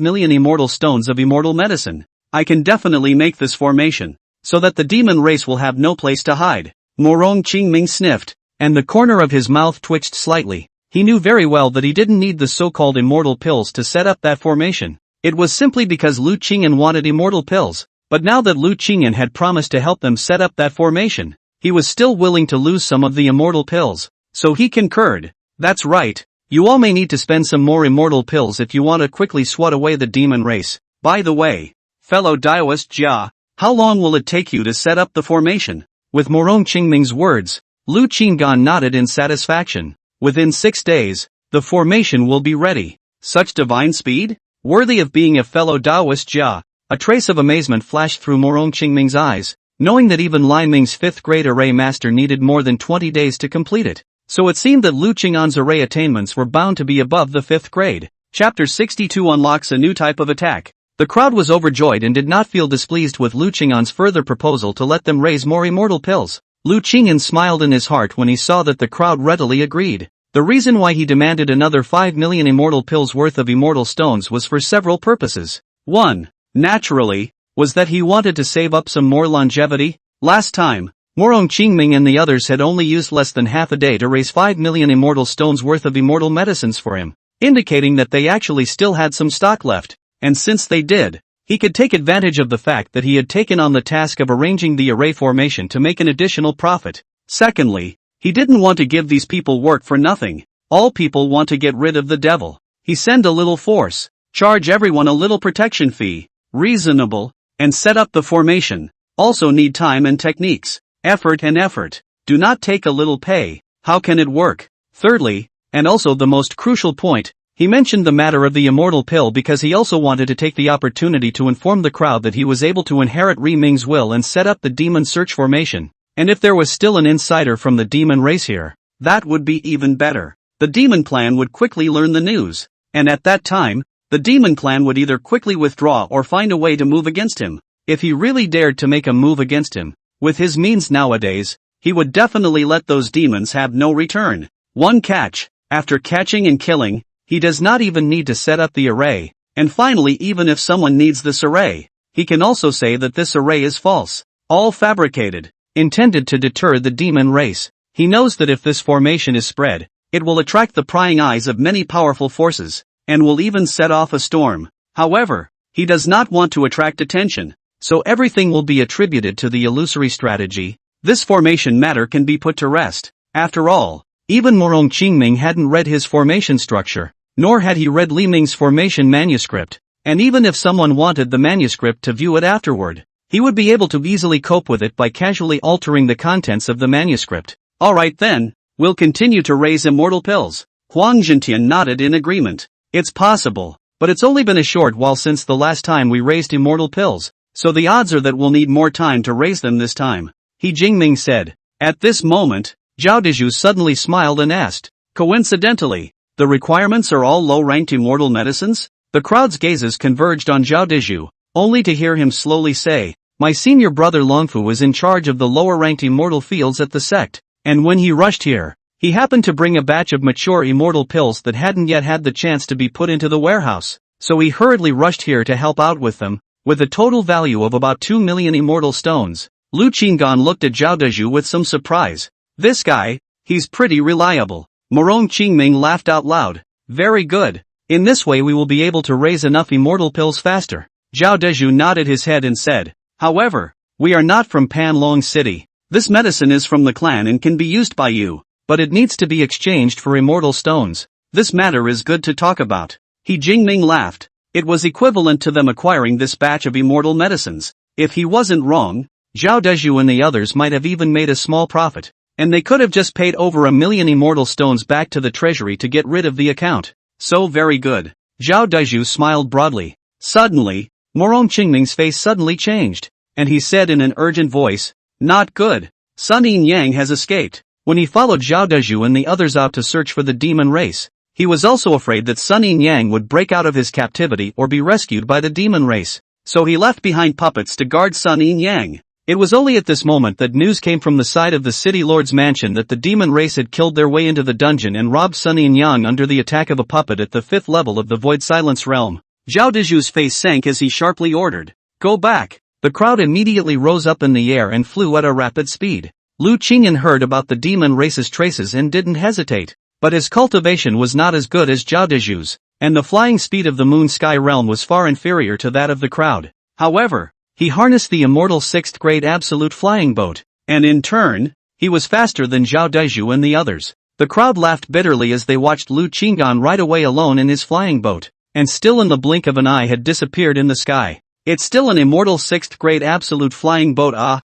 million immortal stones of immortal medicine, I can definitely make this formation, so that the demon race will have no place to hide." Morong Qingming sniffed, and the corner of his mouth twitched slightly. He knew very well that he didn't need the so-called immortal pills to set up that formation. It was simply because Lu Qingyan wanted immortal pills, but now that Lu Qingyan had promised to help them set up that formation, he was still willing to lose some of the immortal pills, so he concurred. "That's right, you all may need to spend some more immortal pills if you want to quickly swat away the demon race. By the way, Fellow Daoist Jia, how long will it take you to set up the formation? With Morong Qingming's words, Lu Qinggan nodded in satisfaction. Within 6 days, the formation will be ready. Such divine speed? Worthy of being a fellow Daoist Jia. A trace of amazement flashed through Morong Qingming's eyes, knowing that even Lai Ming's 5th grade array master needed more than 20 days to complete it. So it seemed that Lu Qing'an's array attainments were bound to be above the 5th grade. Chapter 62 unlocks a new type of attack. The crowd was overjoyed and did not feel displeased with Lu Qing'an's further proposal to let them raise more immortal pills. Lu Qing'an smiled in his heart when he saw that the crowd readily agreed. The reason why he demanded another 5 million immortal pills worth of immortal stones was for several purposes. 1. Naturally, was that he wanted to save up some more longevity. Last time, Morong Qingming and the others had only used less than half a day to raise 5 million immortal stones worth of immortal medicines for him, indicating that they actually still had some stock left, and since they did, he could take advantage of the fact that he had taken on the task of arranging the array formation to make an additional profit. Secondly, he didn't want to give these people work for nothing. All people want to get rid of the devil. He send a little force, charge everyone a little protection fee, reasonable, and set up the formation. Also need time and techniques. Effort. Do not take a little pay. How can it work? Thirdly, and also the most crucial point, he mentioned the matter of the immortal pill because he also wanted to take the opportunity to inform the crowd that he was able to inherit Ri Ming's will and set up the demon search formation. And if there was still an insider from the demon race here, that would be even better. The demon clan would quickly learn the news, and at that time, the demon clan would either quickly withdraw or find a way to move against him. If he really dared to make a move against him, with his means nowadays, he would definitely let those demons have no return. One catch, after catching and killing, he does not even need to set up the array, and finally even if someone needs this array, he can also say that this array is false, all fabricated, intended to deter the demon race. He knows that if this formation is spread, it will attract the prying eyes of many powerful forces, and will even set off a storm. However, he does not want to attract attention, so everything will be attributed to the illusory strategy. This formation matter can be put to rest. After all, even Morong Qingming hadn't read his formation structure, nor had he read Li Ming's formation manuscript, and even if someone wanted the manuscript to view it afterward, he would be able to easily cope with it by casually altering the contents of the manuscript. Alright then, we'll continue to raise immortal pills. Huang Zhentian nodded in agreement. It's possible, but it's only been a short while since the last time we raised immortal pills, so the odds are that we'll need more time to raise them this time. He Jingming said. At this moment, Zhao Dezhu suddenly smiled and asked, coincidentally, the requirements are all low-ranked immortal medicines? The crowd's gazes converged on Zhao Dezhu, only to hear him slowly say, my senior brother Longfu is in charge of the lower-ranked immortal fields at the sect, and when he rushed here, he happened to bring a batch of mature immortal pills that hadn't yet had the chance to be put into the warehouse, so he hurriedly rushed here to help out with them, with a total value of about 2 million immortal stones. Lu Qinggan looked at Zhao Dezhu with some surprise. This guy, he's pretty reliable. Morong Qingming laughed out loud. Very good. In this way we will be able to raise enough immortal pills faster. Zhao Dezhu nodded his head and said, however, we are not from Panlong City. This medicine is from the clan and can be used by you, but it needs to be exchanged for immortal stones. This matter is good to talk about. He Jingming laughed. It was equivalent to them acquiring this batch of immortal medicines. If he wasn't wrong, Zhao Dezhu and the others might have even made a small profit, and they could have just paid over 1 million immortal stones back to the treasury to get rid of the account. So very good. Zhao Dezhu smiled broadly. Suddenly, Morong Qingming's face suddenly changed, and he said in an urgent voice, not good. Sun Yin Yang has escaped. When he followed Zhao Dezhu and the others out to search for the demon race, he was also afraid that Sun Yin Yang would break out of his captivity or be rescued by the demon race, so he left behind puppets to guard Sun Yin Yang. It was only at this moment that news came from the side of the city lord's mansion that the demon race had killed their way into the dungeon and robbed Sun Yin Yang under the attack of a puppet at the 5th level of the Void Silence realm. Zhao Dezhu's face sank as he sharply ordered, go back. The crowd immediately rose up in the air and flew at a rapid speed. Lu Qingyan heard about the demon race's traces and didn't hesitate, but his cultivation was not as good as Zhao Dezhu's, and the flying speed of the moon sky realm was far inferior to that of the crowd. However, he harnessed the immortal 6th grade absolute flying boat, and in turn, he was faster than Zhao Dezhu and the others. The crowd laughed bitterly as they watched Lu Qingyan ride away alone in his flying boat, and still in the blink of an eye had disappeared in the sky. It's still an immortal 6th grade absolute flying boat,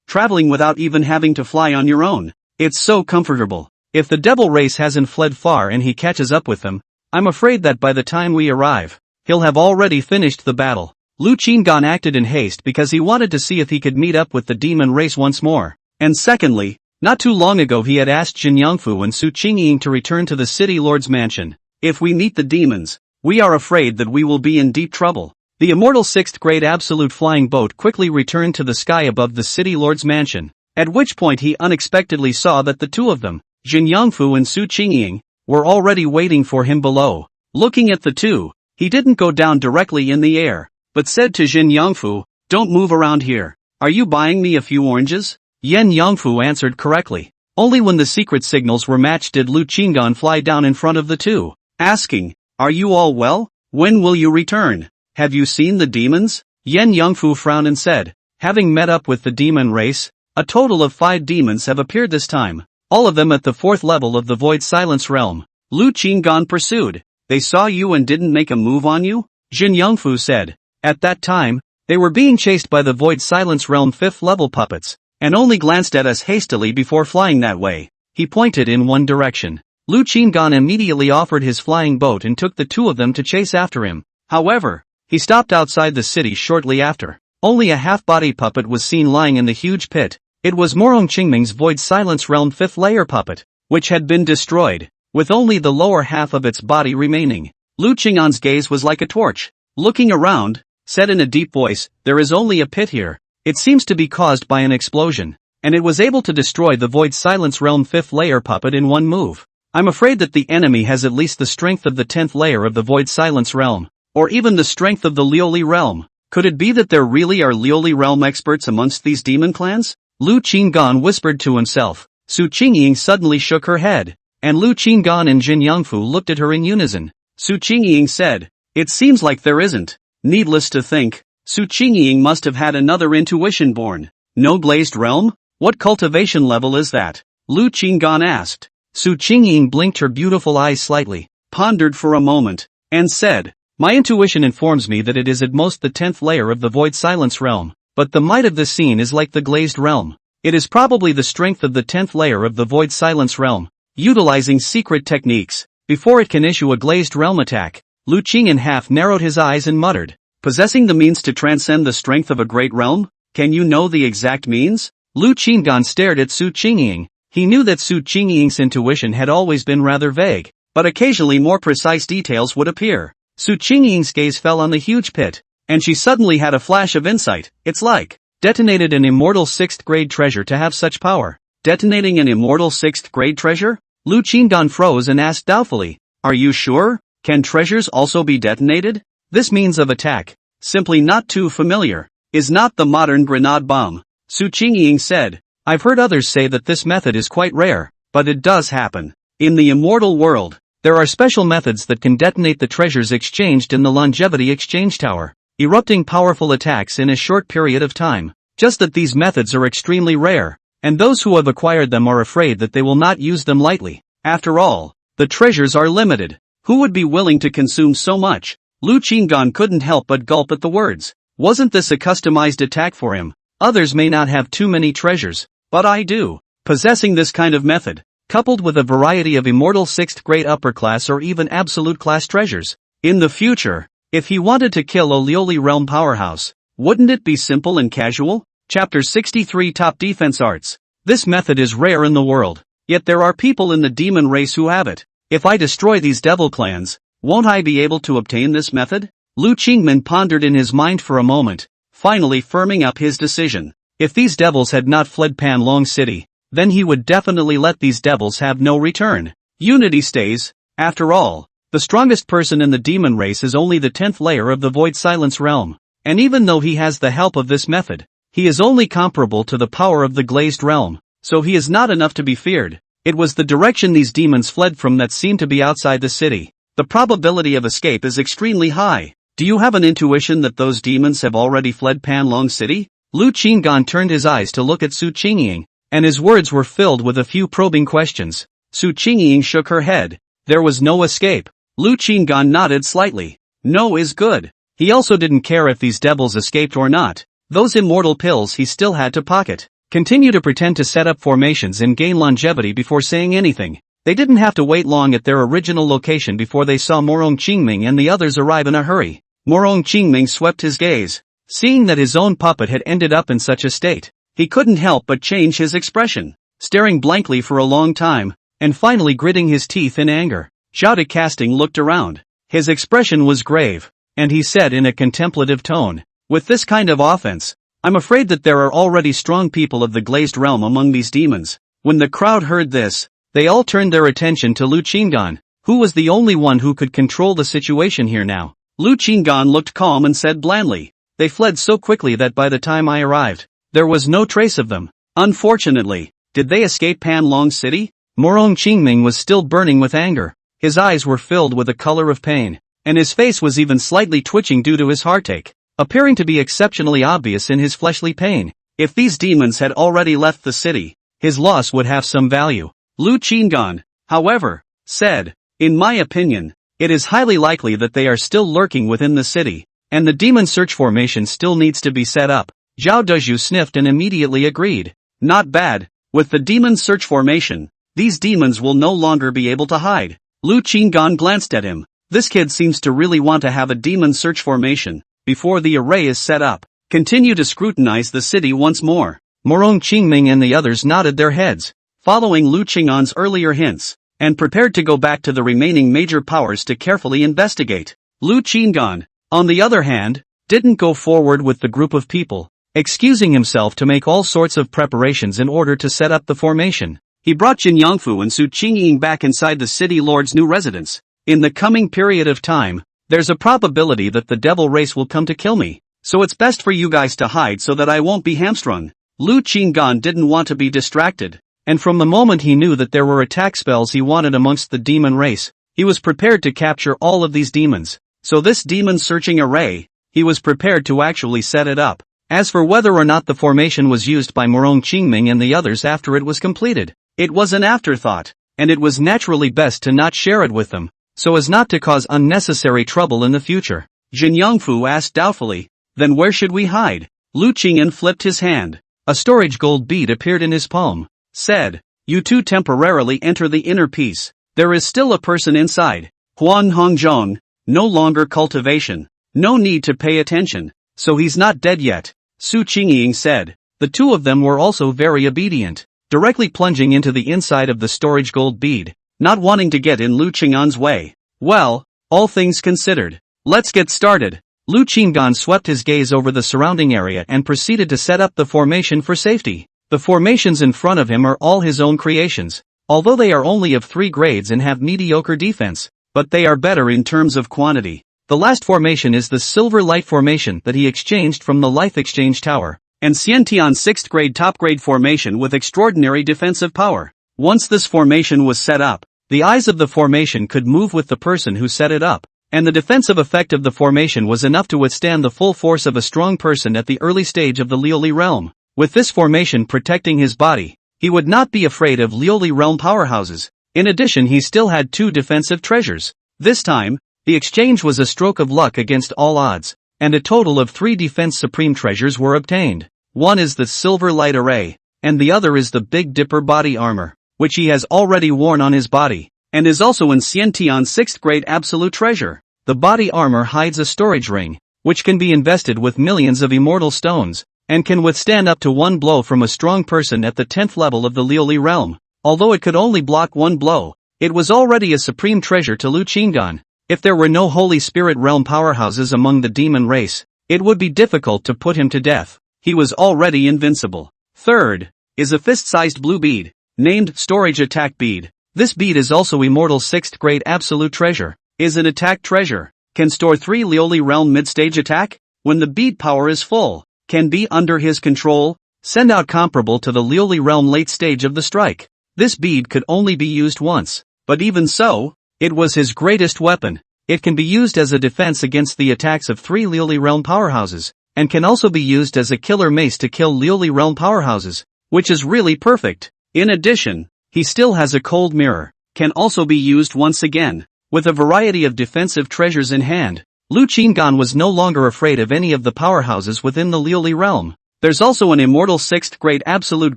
traveling without even having to fly on your own. It's so comfortable. If the devil race hasn't fled far and he catches up with them, I'm afraid that by the time we arrive, he'll have already finished the battle. Lu Qinggan acted in haste because he wanted to see if he could meet up with the demon race once more. And secondly, not too long ago he had asked Jin Yangfu and Su Qingying to return to the city lord's mansion. If we meet the demons, we are afraid that we will be in deep trouble. The immortal 6th grade absolute flying boat quickly returned to the sky above the city lord's mansion, at which point he unexpectedly saw that the two of them, Jin Yangfu and Su Qingying, were already waiting for him below. Looking at the two, he didn't go down directly in the air, but said to Jin Yangfu, "Don't move around here. Are you buying me a few oranges?" Yen Yangfu answered correctly. Only when the secret signals were matched did Lu Qinggan fly down in front of the two, asking, "Are you all well? When will you return? Have you seen the demons?" Yen Yangfu frowned and said, "Having met up with the demon race, a total of 5 demons have appeared this time, all of them at the 4th level of the Void Silence realm." Lu Qinggan pursued, "They saw you and didn't make a move on you?" Jin Yangfu said, "At that time, they were being chased by the Void Silence realm 5th level puppets, and only glanced at us hastily before flying that way." He pointed in one direction. Lu Qinggan immediately offered his flying boat and took the two of them to chase after him. However, he stopped outside the city shortly after. Only a half-body puppet was seen lying in the huge pit. It was Morong Qingming's Void Silence realm 5th layer puppet, which had been destroyed, with only the lower half of its body remaining. Lu Qinggan's gaze was like a torch. Looking around, said in a deep voice, "There is only a pit here. It seems to be caused by an explosion, and it was able to destroy the Void Silence realm 5th layer puppet in one move. I'm afraid that the enemy has at least the strength of the 10th layer of the Void Silence realm, or even the strength of the Lioli realm. Could it be that there really are Lioli realm experts amongst these demon clans?" Lu Qinggan whispered to himself. Su Qingying suddenly shook her head, and Lu Qinggan and Jin Yangfu looked at her in unison. Su Qingying said, "It seems like there isn't." Needless to think, Su Qingying must have had another intuition born. "No glazed realm? What cultivation level is that?" Lu Qinggan asked. Su Qingying blinked her beautiful eyes slightly, pondered for a moment, and said, "My intuition informs me that it is at most the 10th layer of the Void Silence realm, but the might of this scene is like the glazed realm. It is probably the strength of the 10th layer of the Void Silence realm, utilizing secret techniques, before it can issue a glazed realm attack." Lu Qingyan half narrowed his eyes and muttered, "Possessing the means to transcend the strength of a great realm? Can you know the exact means?" Lu Qinggan stared at Su Qingying. He knew that Su Qingying's intuition had always been rather vague, but occasionally more precise details would appear. Su Qingying's gaze fell on the huge pit, and she suddenly had a flash of insight. "It's like detonated an immortal 6th grade treasure to have such power." Detonating an immortal 6th grade treasure? Lu Qinggan froze and asked doubtfully, "Are you sure? Can treasures also be detonated? This means of attack, simply not too familiar, is not the modern grenade bomb." Su Qingying said, "I've heard others say that this method is quite rare, but it does happen. In the immortal world, there are special methods that can detonate the treasures exchanged in the longevity exchange tower, erupting powerful attacks in a short period of time. Just that these methods are extremely rare, and those who have acquired them are afraid that they will not use them lightly. After all, the treasures are limited. Who would be willing to consume so much?" Lu Qinggan couldn't help but gulp at the words. Wasn't this a customized attack for him? Others may not have too many treasures, but I do. Possessing this kind of method, coupled with a variety of immortal 6th grade upper class or even absolute class treasures. In the future, if he wanted to kill a Lioli realm powerhouse, wouldn't it be simple and casual? Chapter 63 Top Defense Arts. This method is rare in the world, yet there are people in the demon race who have it. If I destroy these devil clans, won't I be able to obtain this method? Lu Qingman pondered in his mind for a moment, finally firming up his decision. If these devils had not fled Panlong City, then he would definitely let these devils have no return. Unity stays. After all, the strongest person in the demon race is only the 10th layer of the Void Silence realm, and even though he has the help of this method, he is only comparable to the power of the glazed realm, so he is not enough to be feared. It was the direction these demons fled from that seemed to be outside the city. The probability of escape is extremely high. Do you have an intuition that those demons have already fled Panlong City? Lu Qinggan turned his eyes to look at Su Qingying, and his words were filled with a few probing questions. Su Qingying shook her head. There was no escape. Lu Qinggan nodded slightly. No is good. He also didn't care if these devils escaped or not. Those immortal pills he still had to pocket. Continue to pretend to set up formations and gain longevity before saying anything. They didn't have to wait long at their original location before they saw Morong Qingming and the others arrive in a hurry. Morong Qingming swept his gaze. Seeing that his own puppet had ended up in such a state, he couldn't help but change his expression, staring blankly for a long time, and finally gritting his teeth in anger. Zhao Casting looked around. His expression was grave, and he said in a contemplative tone, "With this kind of offense, I'm afraid that there are already strong people of the glazed realm among these demons." When the crowd heard this, they all turned their attention to Lu Qinggan, who was the only one who could control the situation here now. Lu Qinggan looked calm and said blandly, "They fled so quickly that by the time I arrived, there was no trace of them. Unfortunately, did they escape Panlong City?" Morong Qingming was still burning with anger. His eyes were filled with the color of pain, and his face was even slightly twitching due to his heartache, appearing to be exceptionally obvious in his fleshly pain. If these demons had already left the city, his loss would have some value. Lu Qinggan, however, said, "In my opinion, it is highly likely that they are still lurking within the city, and the demon search formation still needs to be set up." Zhao Dezhu sniffed and immediately agreed. "Not bad. With the demon search formation, these demons will no longer be able to hide." Lu Qinggan glanced at him. This kid seems to really want to have a demon search formation before the array is set up. Continue to scrutinize the city once more. Morong Qingming and the others nodded their heads, following Lu Qing'an's earlier hints, and prepared to go back to the remaining major powers to carefully investigate. Lu Qinggan, on the other hand, didn't go forward with the group of people, excusing himself to make all sorts of preparations in order to set up the formation. He brought Jin Yangfu and Su Qingying back inside the city lord's new residence. "In the coming period of time, there's a probability that the devil race will come to kill me, so it's best for you guys to hide so that I won't be hamstrung." Lu Qinggan didn't want to be distracted, and from the moment he knew that there were attack spells he wanted amongst the demon race, he was prepared to capture all of these demons. So this demon searching array, he was prepared to actually set it up. As for whether or not the formation was used by Morong Qingming and the others after it was completed, it was an afterthought, and it was naturally best to not share it with them, so as not to cause unnecessary trouble in the future. Jin Yangfu asked doubtfully, "Then where should we hide?" Lu Qing'an flipped his hand. A storage gold bead appeared in his palm. Said, "You two temporarily enter the inner piece. There is still a person inside. Huan Hongzhong, no longer cultivation. No need to pay attention, so he's not dead yet," Su Qingying said. The two of them were also very obedient, directly plunging into the inside of the storage gold bead, not wanting to get in Lu Qing'an's way. "Well, all things considered, let's get started." Lu Qinggan swept his gaze over the surrounding area and proceeded to set up the formation for safety. The formations in front of him are all his own creations, although they are only of 3 grades and have mediocre defense, but they are better in terms of quantity. The last formation is the Silver Light formation that he exchanged from the Life Exchange Tower, and Xiantian's 6th grade top grade formation with extraordinary defensive power. Once this formation was set up, the eyes of the formation could move with the person who set it up, and the defensive effect of the formation was enough to withstand the full force of a strong person at the early stage of the Lioli realm. With this formation protecting his body, he would not be afraid of Lioli realm powerhouses. In addition, he still had 2 defensive treasures. This time, the exchange was a stroke of luck against all odds, and a total of 3 defense supreme treasures were obtained. One is the Silver Light Array, and the other is the Big Dipper body armor, which he has already worn on his body, and is also in Xiantian's 6th grade absolute treasure. The body armor hides a storage ring, which can be invested with millions of immortal stones, and can withstand up to 1 blow from a strong person at the 10th level of the Lioli realm. Although it could only block 1 blow, it was already a supreme treasure to Lu Qinggan. If there were no Holy Spirit realm powerhouses among the demon race, it would be difficult to put him to death. He was already invincible. Third, is a fist-sized blue bead, named Storage Attack Bead. This bead is also Immortal 6th grade absolute treasure, is an attack treasure, can store 3 Lioli realm mid-stage attack, when the bead power is full, can be under his control, send out comparable to the Lioli realm late stage of the strike. This bead could only be used once, but even so, it was his greatest weapon. It can be used as a defense against the attacks of 3 Lioli realm powerhouses, and can also be used as a killer mace to kill Lioli realm powerhouses, which is really perfect. In addition, he still has a cold mirror, can also be used once again. With a variety of defensive treasures in hand, Lu Qingan was no longer afraid of any of the powerhouses within the Liuli realm. There's also an immortal 6th grade absolute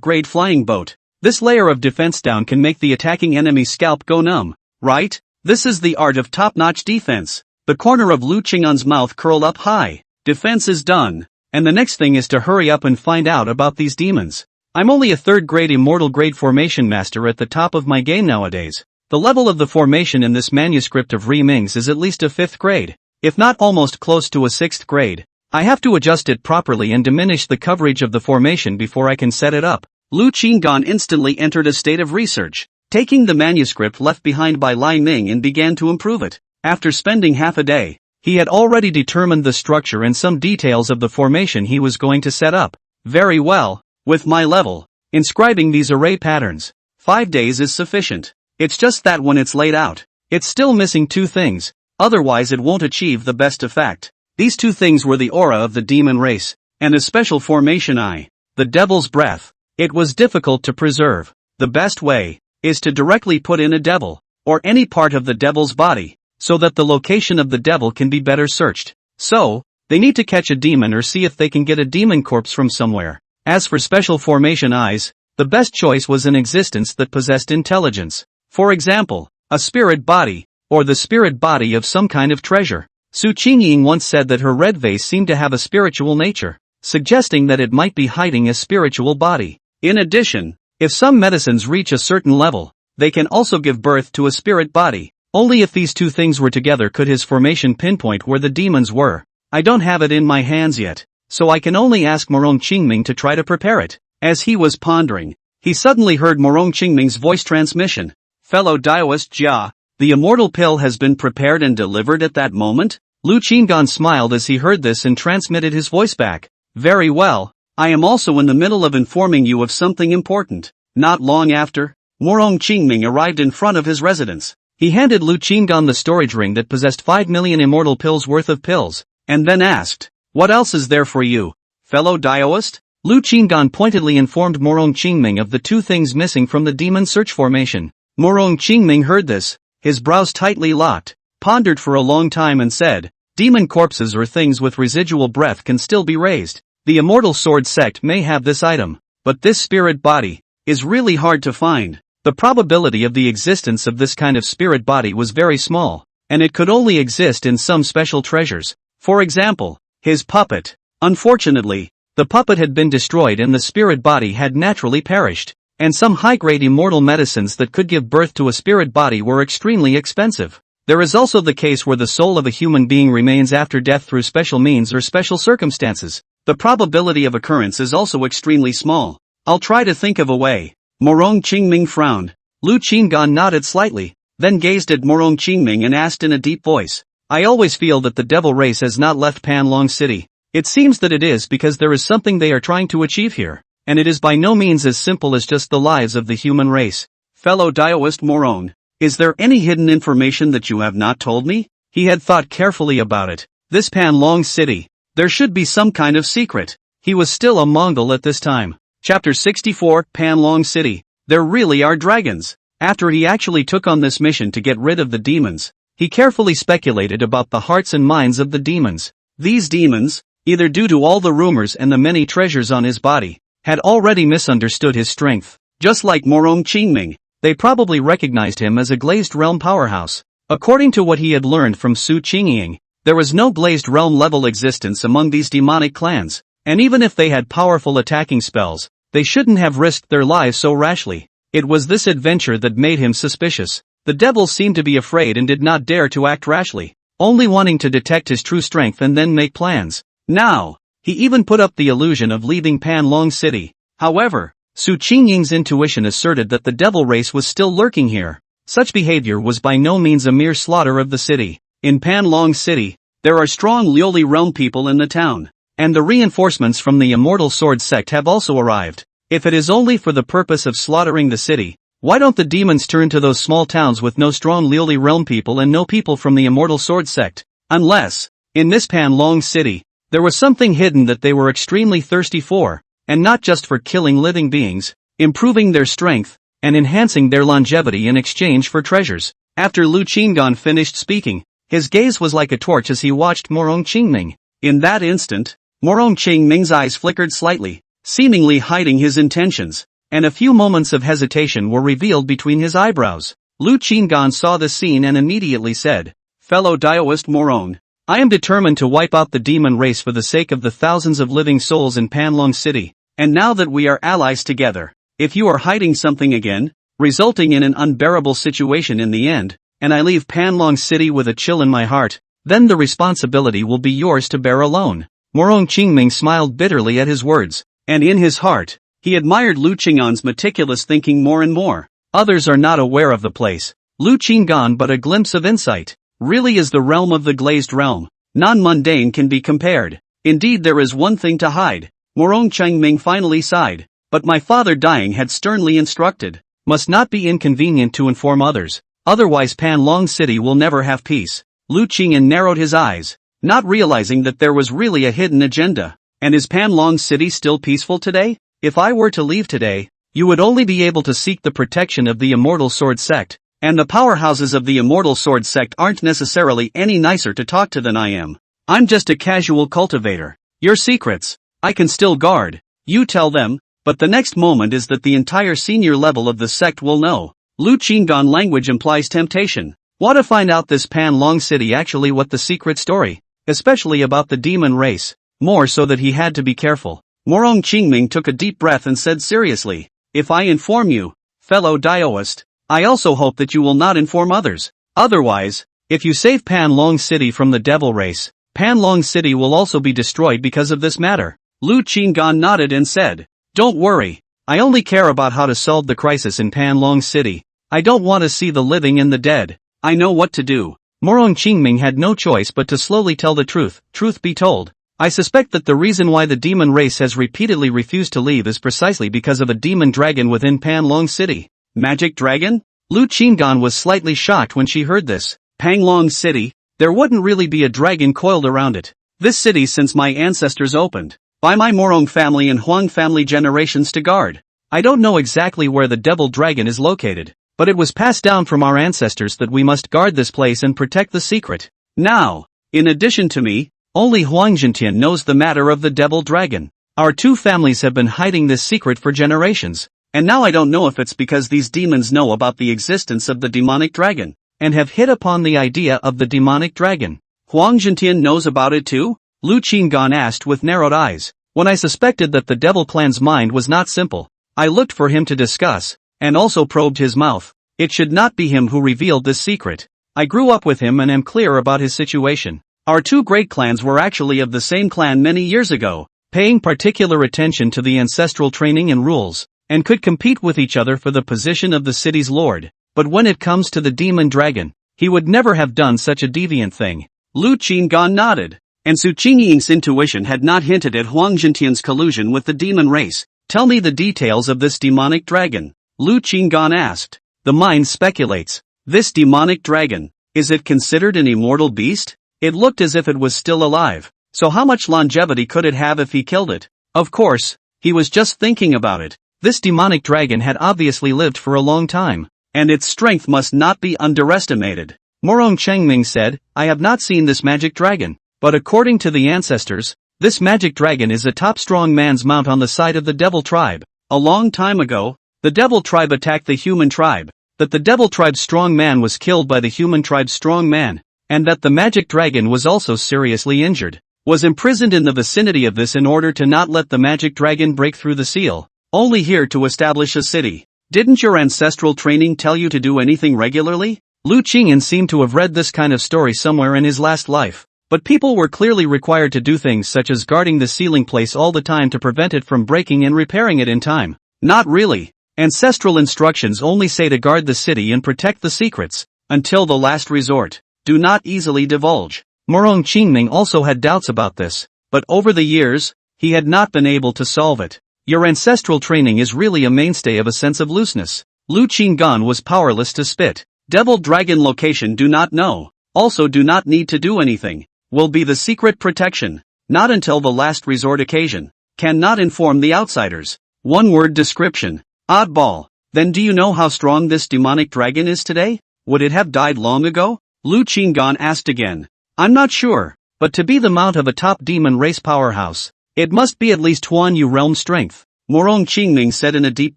grade flying boat. This layer of defense down can make the attacking enemy's scalp go numb, right? This is the art of top-notch defense. The corner of Lu Qing'an's mouth curled up high. Defense is done. And the next thing is to hurry up and find out about these demons. I'm only a 3rd grade immortal grade formation master at the top of my game nowadays. The level of the formation in this manuscript of Ri Ming's is at least a 5th grade, if not almost close to a 6th grade. I have to adjust it properly and diminish the coverage of the formation before I can set it up. Lu Qingan instantly entered a state of research, taking the manuscript left behind by Lai Ming and began to improve it. After spending half a day, he had already determined the structure and some details of the formation he was going to set up. Very well, with my level, inscribing these array patterns, 5 days is sufficient. It's just that when it's laid out, it's still missing 2 things, otherwise it won't achieve the best effect. These 2 things were the aura of the demon race, and a special formation eye, the devil's breath. It was difficult to preserve. The best way is to directly put in a devil, or any part of the devil's body, so that the location of the devil can be better searched. So, they need to catch a demon or see if they can get a demon corpse from somewhere. As for special formation eyes, the best choice was an existence that possessed intelligence. For example, a spirit body, or the spirit body of some kind of treasure. Su Qingying once said that her red vase seemed to have a spiritual nature, suggesting that it might be hiding a spiritual body. In addition, if some medicines reach a certain level, they can also give birth to a spirit body. Only if these 2 things were together could his formation pinpoint where the demons were. I don't have it in my hands yet, so I can only ask Morong Qingming to try to prepare it. As he was pondering, he suddenly heard Morong Qingming's voice transmission. Fellow Daoist Jia, the immortal pill has been prepared and delivered at that moment? Lu Qingan smiled as he heard this and transmitted his voice back. Very well, I am also in the middle of informing you of something important. Not long after, Morong Qingming arrived in front of his residence. He handed Lu Qingan the storage ring that possessed 5 million immortal pills worth of pills, and then asked, "What else is there for you, fellow Daoist?" Lu Qingan pointedly informed Morong Qingming of the 2 things missing from the demon search formation. Morong Qingming heard this, his brows tightly locked, pondered for a long time and said, "Demon corpses or things with residual breath can still be raised. The Immortal Sword sect may have this item, but this spirit body is really hard to find." The probability of the existence of this kind of spirit body was very small, and it could only exist in some special treasures. For example, his puppet. Unfortunately, the puppet had been destroyed and the spirit body had naturally perished, and some high-grade immortal medicines that could give birth to a spirit body were extremely expensive. There is also the case where the soul of a human being remains after death through special means or special circumstances. The probability of occurrence is also extremely small. I'll try to think of a way. Morong Qingming frowned. Lu Qingan nodded slightly, then gazed at Morong Qingming and asked in a deep voice, "I always feel that the devil race has not left Panlong City. It seems that it is because there is something they are trying to achieve here, and it is by no means as simple as just the lives of the human race." Fellow Daoist Morong, is there any hidden information that you have not told me? He had thought carefully about it. This Panlong City, there should be some kind of secret. He was still a Mongol at this time. Chapter 64, Panlong City. There really are dragons. After he actually took on this mission to get rid of the demons, he carefully speculated about the hearts and minds of the demons. These demons, either due to all the rumors and the many treasures on his body, had already misunderstood his strength. Just like Morong Qingming, they probably recognized him as a glazed realm powerhouse. According to what he had learned from Su Qingying, there was no glazed realm level existence among these demonic clans. And even if they had powerful attacking spells, they shouldn't have risked their lives so rashly. It was this adventure that made him suspicious. The devils seemed to be afraid and did not dare to act rashly, only wanting to detect his true strength and then make plans. Now, he even put up the illusion of leaving Panlong City. However, Su Qingying's intuition asserted that the devil race was still lurking here. Such behavior was by no means a mere slaughter of the city. In Panlong City, there are strong Liuli realm people in the town. And the reinforcements from the Immortal Sword sect have also arrived. If it is only for the purpose of slaughtering the city, why don't the demons turn to those small towns with no strong Liuli realm people and no people from the Immortal Sword sect? Unless, in this Panlong City, there was something hidden that they were extremely thirsty for, and not just for killing living beings, improving their strength, and enhancing their longevity in exchange for treasures. After Lu Qingan finished speaking, His gaze was like a torch as he watched Morong Qingming. In that instant, Morong Qingming's eyes flickered slightly, seemingly hiding his intentions, and a few moments of hesitation were revealed between his eyebrows. Lu Qinggan saw the scene and immediately said, "Fellow Daoist Morong, I am determined to wipe out the demon race for the sake of the thousands of living souls in Panlong City, and now that we are allies together, if you are hiding something again, resulting in an unbearable situation in the end, and I leave Panlong City with a chill in my heart, then the responsibility will be yours to bear alone." Morong Qingming smiled bitterly at his words, and in his heart, he admired Lu Qinggan's meticulous thinking more and more. Others are not aware of the place, Lu Qinggan, but a glimpse of insight. Really is the realm of the glazed realm. Non-mundane can be compared. Indeed, there is one thing to hide. Morong Qingming finally sighed. But my father dying had sternly instructed, must not be inconvenient to inform others, otherwise Panlong City will never have peace. Lu Qingyan narrowed his eyes, not realizing that there was really a hidden agenda. And is Panlong City still peaceful today? If I were to leave today, you would only be able to seek the protection of the Immortal Sword Sect. And the powerhouses of the Immortal Sword Sect aren't necessarily any nicer to talk to than I am. I'm just a casual cultivator. Your secrets, I can still guard. You tell them, but the next moment is that the entire senior level of the sect will know. Lu Qinggan language implies temptation. Want to find out this Panlong City actually what the secret story, especially about the demon race, more so that he had to be careful. Morong Qingming took a deep breath and said seriously, if I inform you, fellow Daoist, I also hope that you will not inform others. Otherwise, if you save Panlong City from the devil race, Panlong City will also be destroyed because of this matter. Lu Qinggan nodded and said, don't worry, I only care about how to solve the crisis in Panlong City. I don't want to see the living and the dead. I know what to do. Morong Qingming had no choice but to slowly tell the truth. Truth be told, I suspect that the reason why the demon race has repeatedly refused to leave is precisely because of a demon dragon within Panlong City. Magic dragon? Lu Qinggan was slightly shocked when she heard this. Panlong City? There wouldn't really be a dragon coiled around it. This city since my ancestors opened, by my Morong family and Huang family generations to guard. I don't know exactly where the devil dragon is located, but it was passed down from our ancestors that we must guard this place and protect the secret. Now, in addition to me, only Huang Zhentian knows the matter of the devil dragon. Our two families have been hiding this secret for generations. And now I don't know if it's because these demons know about the existence of the demonic dragon, and have hit upon the idea of the demonic dragon. Huang Zhentian knows about it too? Lu Qinggan asked with narrowed eyes. When I suspected that the devil clan's mind was not simple, I looked for him to discuss, and also probed his mouth. It should not be him who revealed this secret. I grew up with him and am clear about his situation. Our two great clans were actually of the same clan many years ago, paying particular attention to the ancestral training and rules, and could compete with each other for the position of the city's lord. But when it comes to the demon dragon, he would never have done such a deviant thing. Lu Qinggan nodded, and Su Qingying's intuition had not hinted at Huang Zhentian's collusion with the demon race. Tell me the details of this demonic dragon, Lu Qinggan asked. The mind speculates. This demonic dragon, is it considered an immortal beast? It looked as if it was still alive, so how much longevity could it have if he killed it? Of course, he was just thinking about it. This demonic dragon had obviously lived for a long time, and its strength must not be underestimated. Morong Qingming said, I have not seen this magic dragon, but according to the ancestors, this magic dragon is a top strong man's mount on the side of the devil tribe. A long time ago, the devil tribe attacked the human tribe, that the devil tribe's strong man was killed by the human tribe's strong man, and that the magic dragon was also seriously injured, was imprisoned in the vicinity of this in order to not let the magic dragon break through the seal. Only here to establish a city. Didn't your ancestral training tell you to do anything regularly? Lu Qingyan seemed to have read this kind of story somewhere in his last life. But people were clearly required to do things such as guarding the sealing place all the time to prevent it from breaking and repairing it in time. Not really. Ancestral instructions only say to guard the city and protect the secrets, until the last resort. Do not easily divulge. Morong Qingming also had doubts about this, but over the years, he had not been able to solve it. Your ancestral training is really a mainstay of a sense of looseness. Lu Qinggan was powerless to spit. Devil dragon location do not know. Also do not need to do anything. Will be the secret protection. Not until the last resort occasion. Cannot inform the outsiders. One word description. Oddball. Then do you know how strong this demonic dragon is today? Would it have died long ago? Lu Qinggan asked again. I'm not sure, but to be the mount of a top demon race powerhouse, it must be at least Huan Yu realm strength, Morong Qingming said in a deep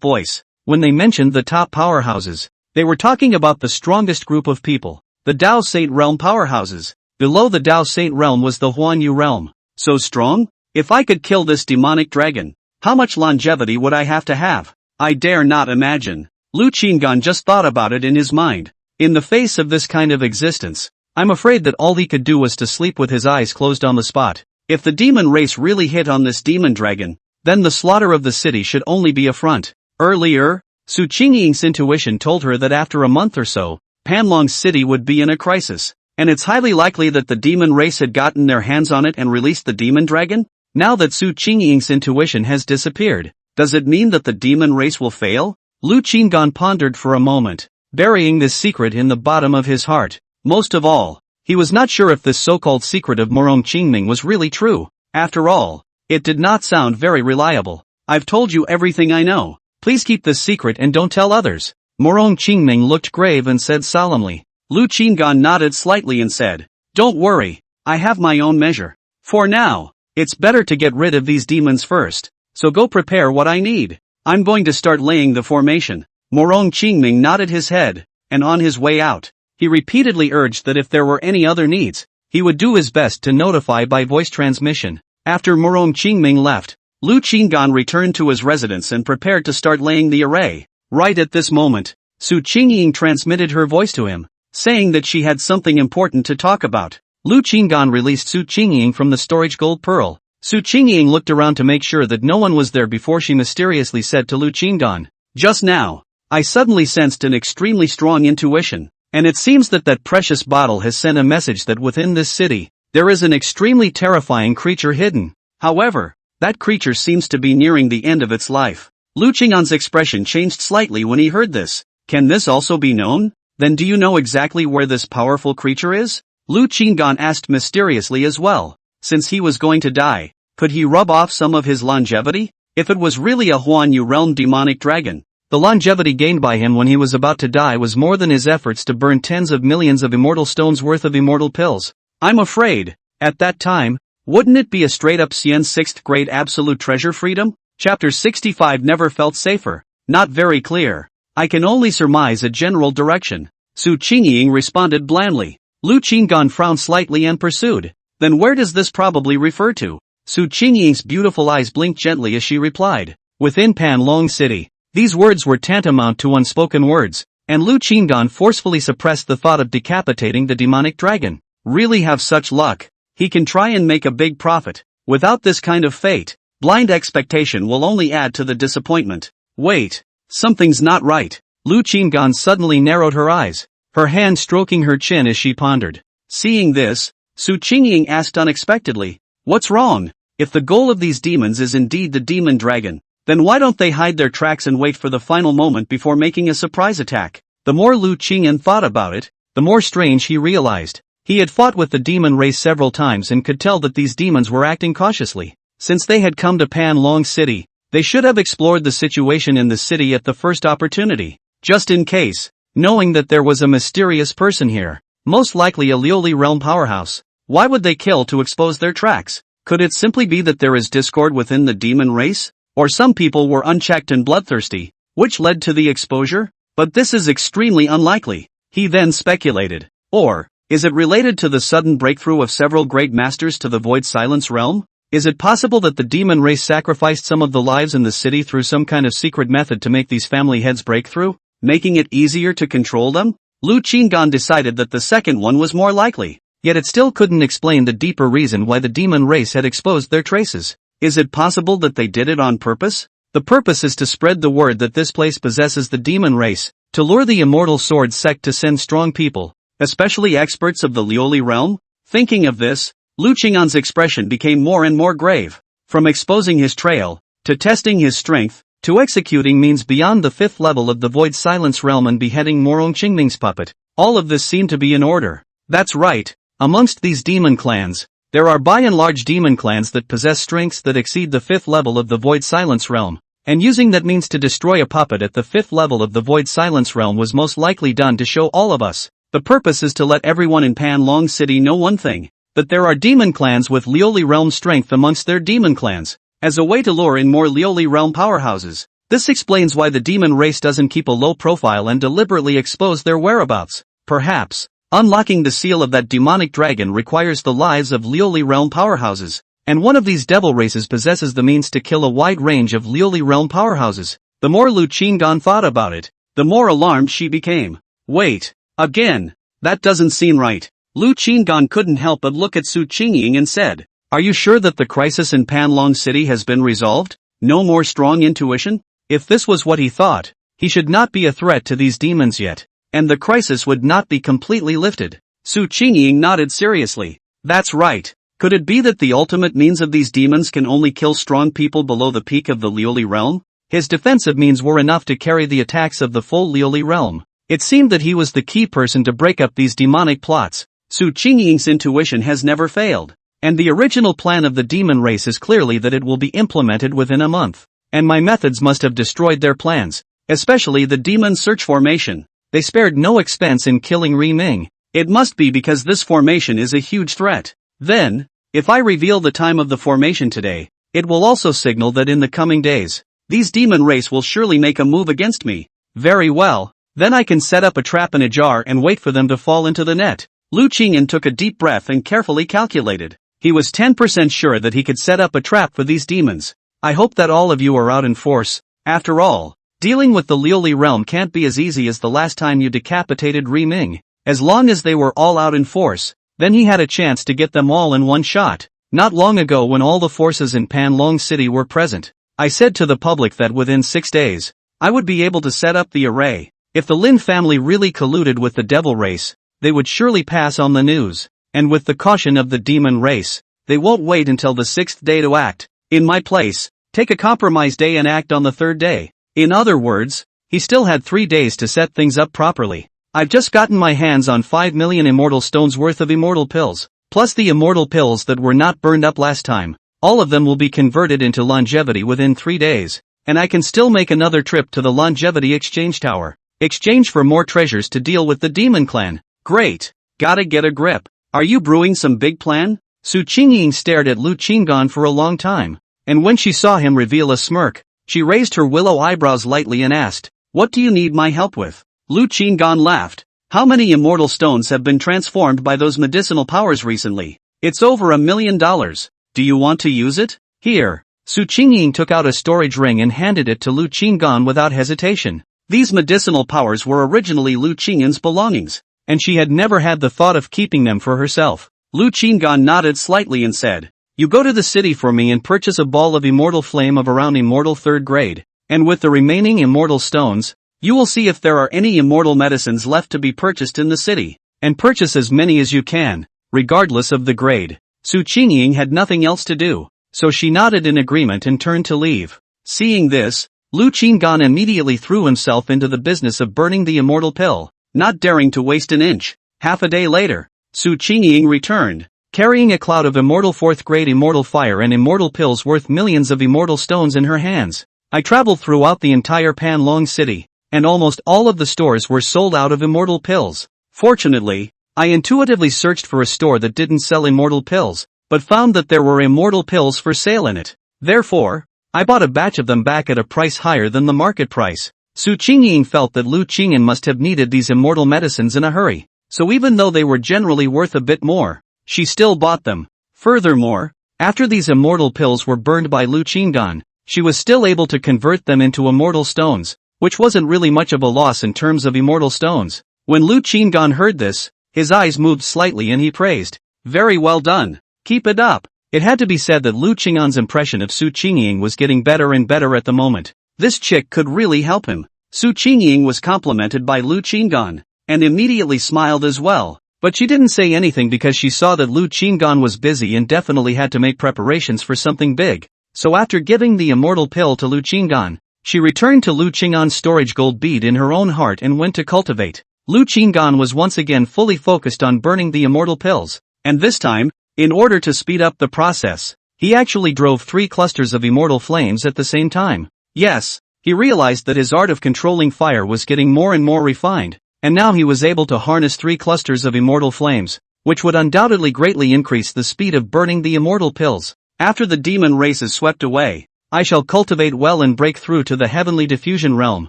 voice. When they mentioned the top powerhouses, they were talking about the strongest group of people, the Dao Saint realm powerhouses. Below the Dao Saint realm was the Huan Yu realm. So strong? If I could kill this demonic dragon, how much longevity would I have to have? I dare not imagine. Lu Qinggan just thought about it in his mind. In the face of this kind of existence, I'm afraid that all he could do was to sleep with his eyes closed on the spot. If the demon race really hit on this demon dragon, then the slaughter of the city should only be a front. Earlier, Su Qingying's intuition told her that after a month or so, Panlong's city would be in a crisis, and it's highly likely that the demon race had gotten their hands on it and released the demon dragon? Now that Su Qingying's intuition has disappeared, does it mean that the demon race will fail? Lu Qinggan pondered for a moment, burying this secret in the bottom of his heart. Most of all, he was not sure if this so-called secret of Morong Qingming was really true. After all, it did not sound very reliable. I've told you everything I know. Please keep this secret and don't tell others. Morong Qingming looked grave and said solemnly. Lu Qinggan nodded slightly and said, Don't worry, I have my own measure. For now, it's better to get rid of these demons first, so go prepare what I need. I'm going to start laying the formation. Morong Qingming nodded his head, and on his way out, he repeatedly urged that if there were any other needs, he would do his best to notify by voice transmission. After Morong Qingming left, Lu Qinggan returned to his residence and prepared to start laying the array. Right at this moment, Su Qingying transmitted her voice to him, saying that she had something important to talk about. Lu Qinggan released Su Qingying from the storage gold pearl. Su Qingying looked around to make sure that no one was there before she mysteriously said to Lu Qinggan, Just now, I suddenly sensed an extremely strong intuition, and it seems that that precious bottle has sent a message that within this city, there is an extremely terrifying creature hidden. However, that creature seems to be nearing the end of its life. Lu Qinggan's expression changed slightly when he heard this. Can this also be known? Then do you know exactly where this powerful creature is? Lu Qinggan asked mysteriously as well. Since he was going to die, could he rub off some of his longevity? If it was really a Huan Yu realm demonic dragon, the longevity gained by him when he was about to die was more than his efforts to burn tens of millions of immortal stones worth of immortal pills. I'm afraid, at that time, wouldn't it be a straight-up Xian 6th grade absolute treasure freedom? Chapter 65 Never felt safer. Not very clear. I can only surmise a general direction. Su Qingying responded blandly. Lu Qinggan frowned slightly and pursued. Then where does this probably refer to? Su Qingying's beautiful eyes blinked gently as she replied. Within Panlong City. These words were tantamount to unspoken words, and Lu Qinggan forcefully suppressed the thought of decapitating the demonic dragon. Really have such luck. He can try and make a big profit. Without this kind of fate, blind expectation will only add to the disappointment. Wait, something's not right. Lu Qinggan suddenly narrowed her eyes, her hand stroking her chin as she pondered. Seeing this, Su Qingying asked unexpectedly, What's wrong? If the goal of these demons is indeed the demon dragon, then why don't they hide their tracks and wait for the final moment before making a surprise attack? The more Lu Qingyan thought about it, the more strange he realized. He had fought with the demon race several times and could tell that these demons were acting cautiously. Since they had come to Panlong City, they should have explored the situation in the city at the first opportunity, just in case, knowing that there was a mysterious person here, most likely a Lioli realm powerhouse. Why would they kill to expose their tracks? Could it simply be that there is discord within the demon race? Or some people were unchecked and bloodthirsty, which led to the exposure? But this is extremely unlikely, he then speculated. Or, is it related to the sudden breakthrough of several great masters to the Void Silence realm? Is it possible that the demon race sacrificed some of the lives in the city through some kind of secret method to make these family heads break through, making it easier to control them? Lu Qinggan decided that the second one was more likely, yet it still couldn't explain the deeper reason why the demon race had exposed their traces. Is it possible that they did it on purpose? The purpose is to spread the word that this place possesses the demon race, to lure the immortal sword sect to send strong people, especially experts of the Lioli realm? Thinking of this, Lu Qingyan's expression became more and more grave. From exposing his trail, to testing his strength, to executing means beyond the 5th level of the Void Silence realm and beheading Morong Qingming's puppet, all of this seemed to be in order. That's right, amongst these demon clans, there are by and large demon clans that possess strengths that exceed the 5th level of the Void Silence realm, and using that means to destroy a puppet at the 5th level of the Void Silence realm was most likely done to show all of us The purpose is to let everyone in Panlong City know one thing, that there are demon clans with Lioli realm strength amongst their demon clans, as a way to lure in more Lioli realm powerhouses. This explains why the demon race doesn't keep a low profile and deliberately expose their whereabouts. Perhaps, unlocking the seal of that demonic dragon requires the lives of Lioli realm powerhouses, and one of these devil races possesses the means to kill a wide range of Lioli realm powerhouses. The more Lu Qinggan thought about it, the more alarmed she became. Wait, again, that doesn't seem right. Lu Qinggan couldn't help but look at Su Qingying and said, "Are you sure that the crisis in Panlong City has been resolved? No more strong intuition?" If this was what he thought, he should not be a threat to these demons yet, and the crisis would not be completely lifted. Su Qingying nodded seriously. That's right. Could it be that the ultimate means of these demons can only kill strong people below the peak of the Lioli realm? His defensive means were enough to carry the attacks of the full Lioli realm. It seemed that he was the key person to break up these demonic plots. Su Qingying's intuition has never failed, and the original plan of the demon race is clearly that it will be implemented within a month. And my methods must have destroyed their plans, especially the demon search formation. They spared no expense in killing Ri Ming. It must be because this formation is a huge threat. Then, if I reveal the time of the formation today, it will also signal that in the coming days, these demon race will surely make a move against me. Very well, then I can set up a trap in a jar and wait for them to fall into the net. Lu Qingyan took a deep breath and carefully calculated. He was 10% sure that he could set up a trap for these demons. I hope that all of you are out in force. After all, dealing with the Lioli realm can't be as easy as the last time you decapitated Ri Ming. As long as they were all out in force, then he had a chance to get them all in one shot. Not long ago when all the forces in Panlong City were present, I said to the public that within 6 days, I would be able to set up the array. If the Lin family really colluded with the devil race, they would surely pass on the news, and with the caution of the demon race, they won't wait until the 6th day to act. In my place, take a compromise day and act on the 3rd day. In other words, he still had 3 days to set things up properly. I've just gotten my hands on 5 million immortal stones worth of immortal pills, plus the immortal pills that were not burned up last time. All of them will be converted into longevity within 3 days, and I can still make another trip to the longevity exchange tower. Exchange for more treasures to deal with the demon clan. Great. Gotta get a grip. Are you brewing some big plan? Su Qingying stared at Lu Qinggan for a long time, and when she saw him reveal a smirk, she raised her willow eyebrows lightly and asked, "What do you need my help with?" Lu Qinggan laughed. "How many immortal stones have been transformed by those medicinal powers recently?" "It's over $1 million. Do you want to use it?" "Here." Su Qingying took out a storage ring and handed it to Lu Qinggan without hesitation. These medicinal powers were originally Lu Qingyan's belongings, and she had never had the thought of keeping them for herself. Lu Qinggan nodded slightly and said, "You go to the city for me and purchase a ball of immortal flame of around immortal 3rd grade, and with the remaining immortal stones, you will see if there are any immortal medicines left to be purchased in the city, and purchase as many as you can, regardless of the grade." Su Qingying had nothing else to do, so she nodded in agreement and turned to leave. Seeing this, Lu Qinggan immediately threw himself into the business of burning the immortal pill, not daring to waste an inch. Half a day later, Su Qingying returned, carrying a cloud of immortal 4th grade immortal fire and immortal pills worth millions of immortal stones in her hands. I traveled throughout the entire Panlong City, and almost all of the stores were sold out of immortal pills. Fortunately, I intuitively searched for a store that didn't sell immortal pills, but found that there were immortal pills for sale in it. Therefore, I bought a batch of them back at a price higher than the market price. Su Qingying felt that Lu Qingyan must have needed these immortal medicines in a hurry, so even though they were generally worth a bit more, she still bought them. Furthermore, after these immortal pills were burned by Lu Qinggan, she was still able to convert them into immortal stones, which wasn't really much of a loss in terms of immortal stones. When Lu Qinggan heard this, his eyes moved slightly and he praised, "Very well done. Keep it up." It had to be said that Lu Qingyan's impression of Su Qingying was getting better and better at the moment. This chick could really help him. Su Qingying was complimented by Lu Qinggan, and immediately smiled as well, but she didn't say anything because she saw that Lu Qinggan was busy and definitely had to make preparations for something big. So after giving the immortal pill to Lu Qinggan, she returned to Lu Qinggan's storage gold bead in her own heart and went to cultivate. Lu Qinggan was once again fully focused on burning the immortal pills, and this time, in order to speed up the process, he actually drove 3 clusters of immortal flames at the same time. Yes, he realized that his art of controlling fire was getting more and more refined, and now he was able to harness 3 clusters of immortal flames, which would undoubtedly greatly increase the speed of burning the immortal pills. After the demon race is swept away, I shall cultivate well and break through to the heavenly diffusion realm.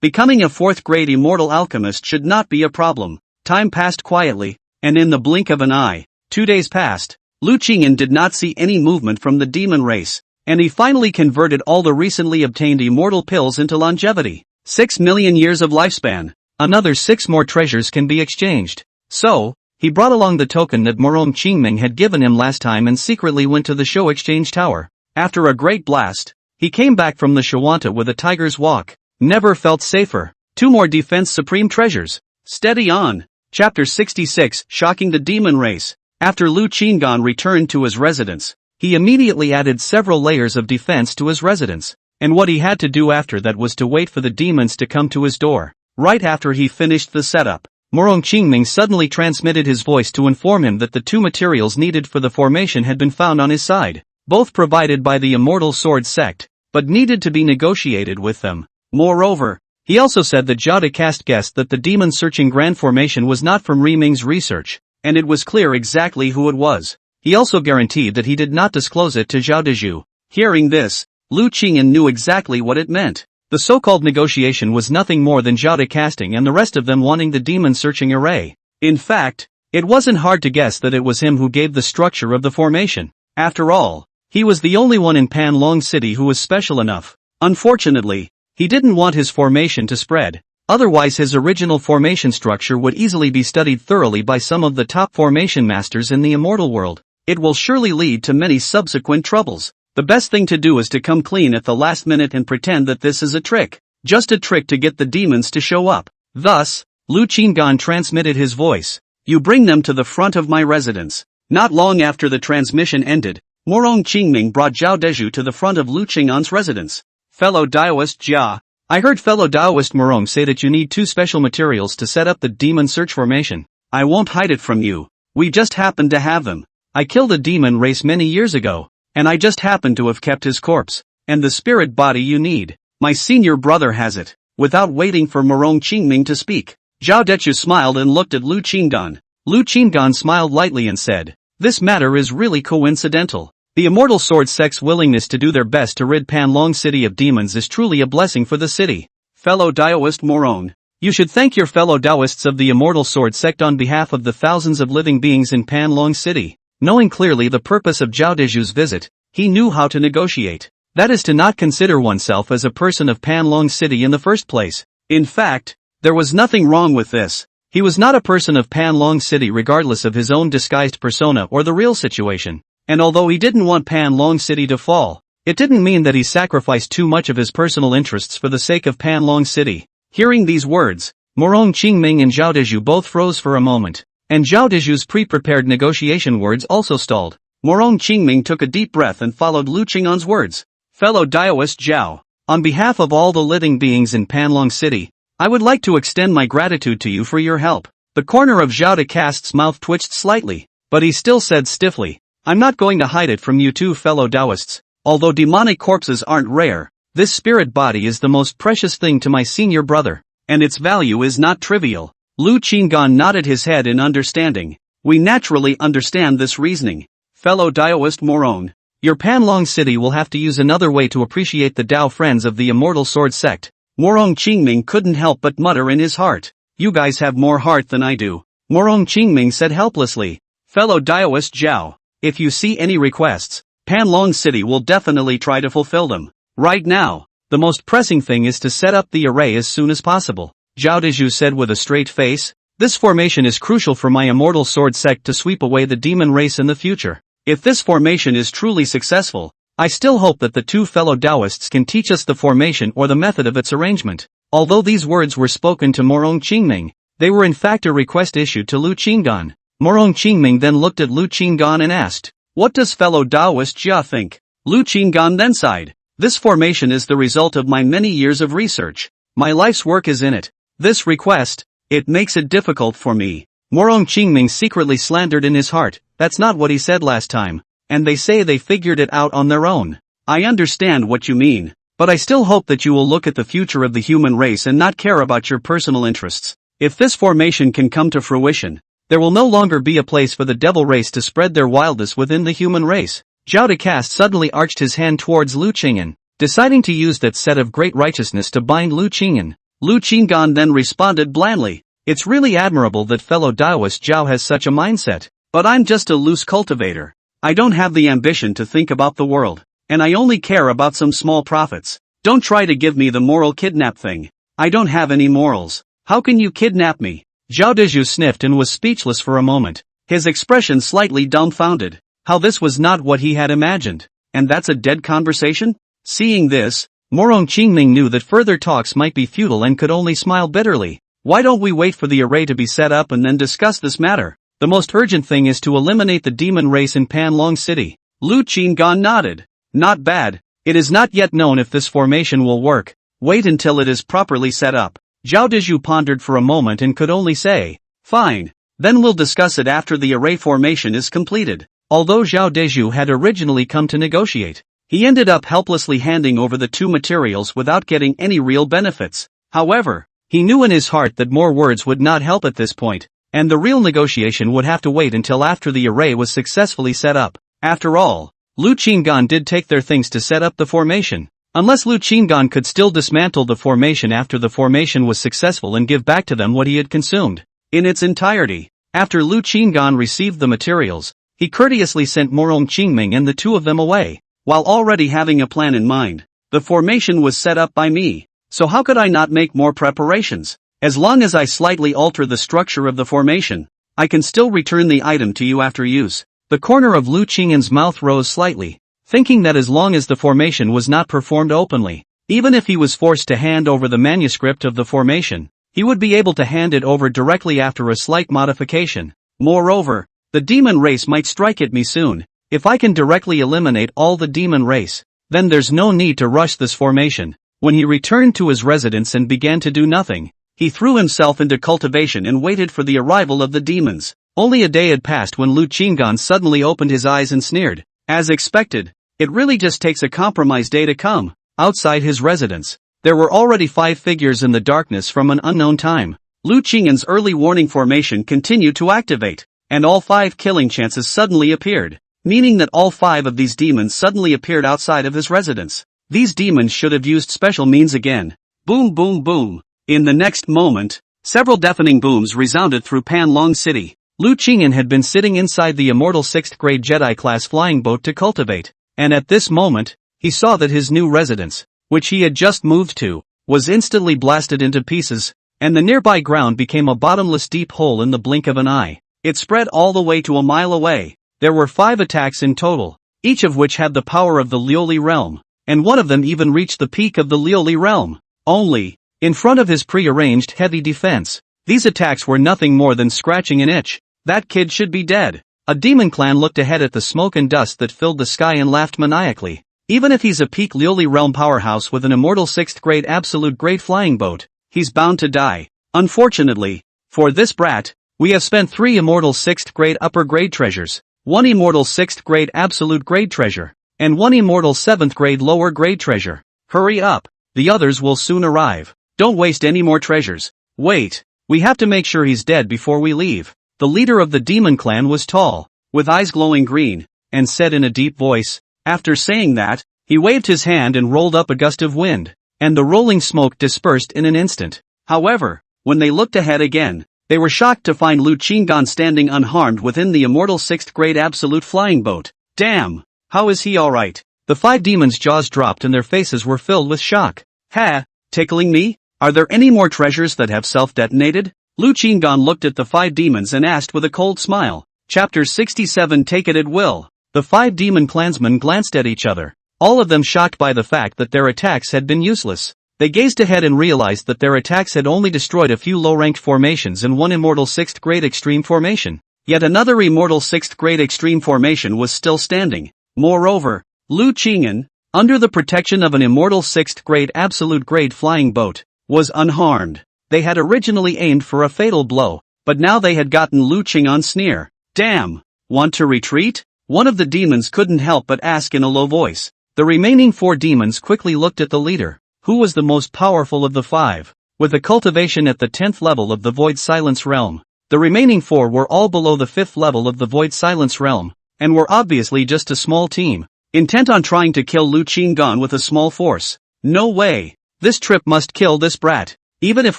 Becoming a 4th-grade immortal alchemist should not be a problem. Time passed quietly, and in the blink of an eye, 2 days passed. Lu Qingyan did not see any movement from the demon race, and he finally converted all the recently obtained immortal pills into longevity. 6 million years of lifespan. Another 6 more treasures can be exchanged. So, he brought along the token that Morong Qingming had given him last time and secretly went to the show exchange tower. After a great blast, he came back from the Shawanta with a tiger's walk. Never felt safer. 2 more defense supreme treasures. Steady on. Chapter 66, Shocking the Demon Race. After Lu Qinggan returned to his residence, he immediately added several layers of defense to his residence, and what he had to do after that was to wait for the demons to come to his door. Right after he finished the setup, Morong Qingming suddenly transmitted his voice to inform him that the 2 materials needed for the formation had been found on his side, both provided by the Immortal Sword sect, but needed to be negotiated with them. Moreover, he also said that Zhao Decast guessed that the demon-searching grand formation was not from Riming's research, and it was clear exactly who it was. He also guaranteed that he did not disclose it to Zhao Dezhu. Hearing this, Lu Qingyan knew exactly what it meant. The so-called negotiation was nothing more than Zhao Decasting and the rest of them wanting the demon-searching array. In fact, it wasn't hard to guess that it was him who gave the structure of the formation. After all, he was the only one in Pan Long City who was special enough. Unfortunately, he didn't want his formation to spread. Otherwise his original formation structure would easily be studied thoroughly by some of the top formation masters in the immortal world. It will surely lead to many subsequent troubles. The best thing to do is to come clean at the last minute and pretend that this is a trick. Just a trick to get the demons to show up. Thus, Lu Qinggan transmitted his voice. You bring them to the front of my residence. Not long after the transmission ended, Morong Qingming brought Zhao Dezhu to the front of Lu Qing'an's residence. Fellow Daoist Jia, I heard fellow Daoist Morong say that you need 2 special materials to set up the demon search formation. I won't hide it from you. We just happen to have them. I killed a demon race many years ago, and I just happen to have kept his corpse. And the spirit body you need, my senior brother has it. Without waiting for Morong Qingming to speak, Zhao Dezhu smiled and looked at Lu Qinggan. Lu Qinggan smiled lightly and said, "This matter is really coincidental. The Immortal Sword sect's willingness to do their best to rid Pan Long City of demons is truly a blessing for the city. Fellow Daoist Morong, you should thank your fellow Daoists of the Immortal Sword sect on behalf of the thousands of living beings in Pan Long City." Knowing clearly the purpose of Zhao Dezhu's visit, he knew how to negotiate. That is to not consider oneself as a person of Pan Long City in the first place. In fact, there was nothing wrong with this. He was not a person of Pan Long City regardless of his own disguised persona or the real situation. And although he didn't want Pan Long City to fall, it didn't mean that he sacrificed too much of his personal interests for the sake of Pan Long City. Hearing these words, Morong Qingming and Zhao Dezhu both froze for a moment, and Zhao Dezhu's pre-prepared negotiation words also stalled. Morong Qingming took a deep breath and followed Lu Qing'an's words. Fellow Daoist Zhao, on behalf of all the living beings in Pan Long City, I would like to extend my gratitude to you for your help. The corner of Zhao Decast's mouth twitched slightly, but he still said stiffly, I'm not going to hide it from you 2 fellow Daoists. Although demonic corpses aren't rare, this spirit body is the most precious thing to my senior brother, and its value is not trivial. Lu Qinggan nodded his head in understanding. We naturally understand this reasoning. Fellow Daoist Morong, your Pan Long City will have to use another way to appreciate the Dao friends of the Immortal Sword sect. Morong Qingming couldn't help but mutter in his heart. You guys have more heart than I do. Morong Qingming said helplessly. Fellow Daoist Zhao, if you see any requests, Pan Long City will definitely try to fulfill them. Right now, the most pressing thing is to set up the array as soon as possible, Zhao Dezhu said with a straight face. This formation is crucial for my Immortal Sword sect to sweep away the demon race in the future. If this formation is truly successful, I still hope that the 2 fellow Daoists can teach us the formation or the method of its arrangement. Although these words were spoken to Morong Qingming, they were in fact a request issued to Lu Qinggan. Morong Qingming then looked at Lu Qinggan and asked, what does fellow Daoist Jia think? Lu Qinggan then sighed. This formation is the result of my many years of research. My life's work is in it. This request, it makes it difficult for me. Morong Qingming secretly slandered in his heart, that's not what he said last time, and they say they figured it out on their own. I understand what you mean, but I still hope that you will look at the future of the human race and not care about your personal interests. If this formation can come to fruition, there will no longer be a place for the devil race to spread their wildness within the human race. Zhao Decast suddenly arched his hand towards Lu Qingyan, deciding to use that set of great righteousness to bind Lu Qingyan. Lu Qingyan then responded blandly, "It's really admirable that fellow Daoist Zhao has such a mindset, but I'm just a loose cultivator. I don't have the ambition to think about the world, and I only care about some small profits. Don't try to give me the moral kidnap thing. I don't have any morals. How can you kidnap me?" Zhao Dezhu sniffed and was speechless for a moment, his expression slightly dumbfounded. How this was not what he had imagined. And that's a dead conversation? Seeing this, Morong Qingming knew that further talks might be futile and could only smile bitterly. Why don't we wait for the array to be set up and then discuss this matter? The most urgent thing is to eliminate the demon race in Panlong City. Lu Qinggan nodded. Not bad. It is not yet known if this formation will work. Wait until it is properly set up. Zhao Dezhu pondered for a moment and could only say, "Fine. Then we'll discuss it after the array formation is completed." Although Zhao Dezhu had originally come to negotiate, he ended up helplessly handing over the two materials without getting any real benefits. However, he knew in his heart that more words would not help at this point, and the real negotiation would have to wait until after the array was successfully set up. After all, Lu Qinggan did take their things to set up the formation. Unless Lu Qinggan could still dismantle the formation after the formation was successful and give back to them what he had consumed in its entirety. After Lu Qinggan received the materials, he courteously sent Morong Qingming and the two of them away, while already having a plan in mind. The formation was set up by me, so how could I not make more preparations? As long as I slightly alter the structure of the formation, I can still return the item to you after use. The corner of Lu Qingyan's mouth rose slightly, thinking that as long as the formation was not performed openly, even if he was forced to hand over the manuscript of the formation, he would be able to hand it over directly after a slight modification. Moreover, the demon race might strike at me soon. If I can directly eliminate all the demon race, then there's no need to rush this formation. When he returned to his residence and began to do nothing, he threw himself into cultivation and waited for the arrival of the demons. Only a day had passed when Lu Qinggan suddenly opened his eyes and sneered. As expected, it really just takes a compromise day to come. Outside his residence, there were already 5 figures in the darkness from an unknown time. Lu Qingyan's early warning formation continued to activate, and all 5 killing chances suddenly appeared, meaning that all 5 of these demons suddenly appeared outside of his residence. These demons should have used special means again. Boom boom boom. In the next moment, several deafening booms resounded through Panlong City. Lu Qingyan had been sitting inside the immortal 6th grade Jedi class flying boat to cultivate, and at this moment, he saw that his new residence, which he had just moved to, was instantly blasted into pieces, and the nearby ground became a bottomless deep hole in the blink of an eye. It spread all the way to a mile away. There were 5 attacks in total, each of which had the power of the Lioli realm, and one of them even reached the peak of the Lioli realm. Only, in front of his pre-arranged heavy defense, these attacks were nothing more than scratching an itch. That kid should be dead. A demon clan looked ahead at the smoke and dust that filled the sky and laughed maniacally. Even if he's a peak Lioli realm powerhouse with an immortal 6th grade absolute grade flying boat, he's bound to die. Unfortunately, for this brat, we have spent 3 immortal 6th grade upper grade treasures, 1 immortal 6th grade absolute grade treasure, and 1 immortal 7th grade lower grade treasure. Hurry up, the others will soon arrive. Don't waste any more treasures. Wait, we have to make sure he's dead before we leave. The leader of the demon clan was tall, with eyes glowing green, and said in a deep voice. After saying that, he waved his hand and rolled up a gust of wind, and the rolling smoke dispersed in an instant. However, when they looked ahead again, they were shocked to find Lu Qinggan standing unharmed within the immortal 6th grade absolute flying boat. Damn! How is he alright? The 5 demons' jaws dropped and their faces were filled with shock. Ha! Tickling me? Are there any more treasures that have self-detonated? Lu Qinggan looked at the 5 demons and asked with a cold smile. Chapter 67. Take it at will. The 5 demon clansmen glanced at each other, all of them shocked by the fact that their attacks had been useless. They gazed ahead and realized that their attacks had only destroyed a few low-ranked formations and 1 immortal 6th grade extreme formation. Yet another immortal 6th grade extreme formation was still standing. Moreover, Lu Qingyan, under the protection of an immortal 6th grade absolute grade flying boat, was unharmed. They had originally aimed for a fatal blow, but now they had gotten Lu Qingyan's sneer. Damn! Want to retreat? One of the demons couldn't help but ask in a low voice. The remaining 4 demons quickly looked at the leader, who was the most powerful of the 5. with a cultivation at the 10th level of the Void Silence realm. The remaining 4 were all below the 5th level of the Void Silence realm, and were obviously just a small team, intent on trying to kill Lu Qinggan with a small force. No way. This trip must kill this brat. Even if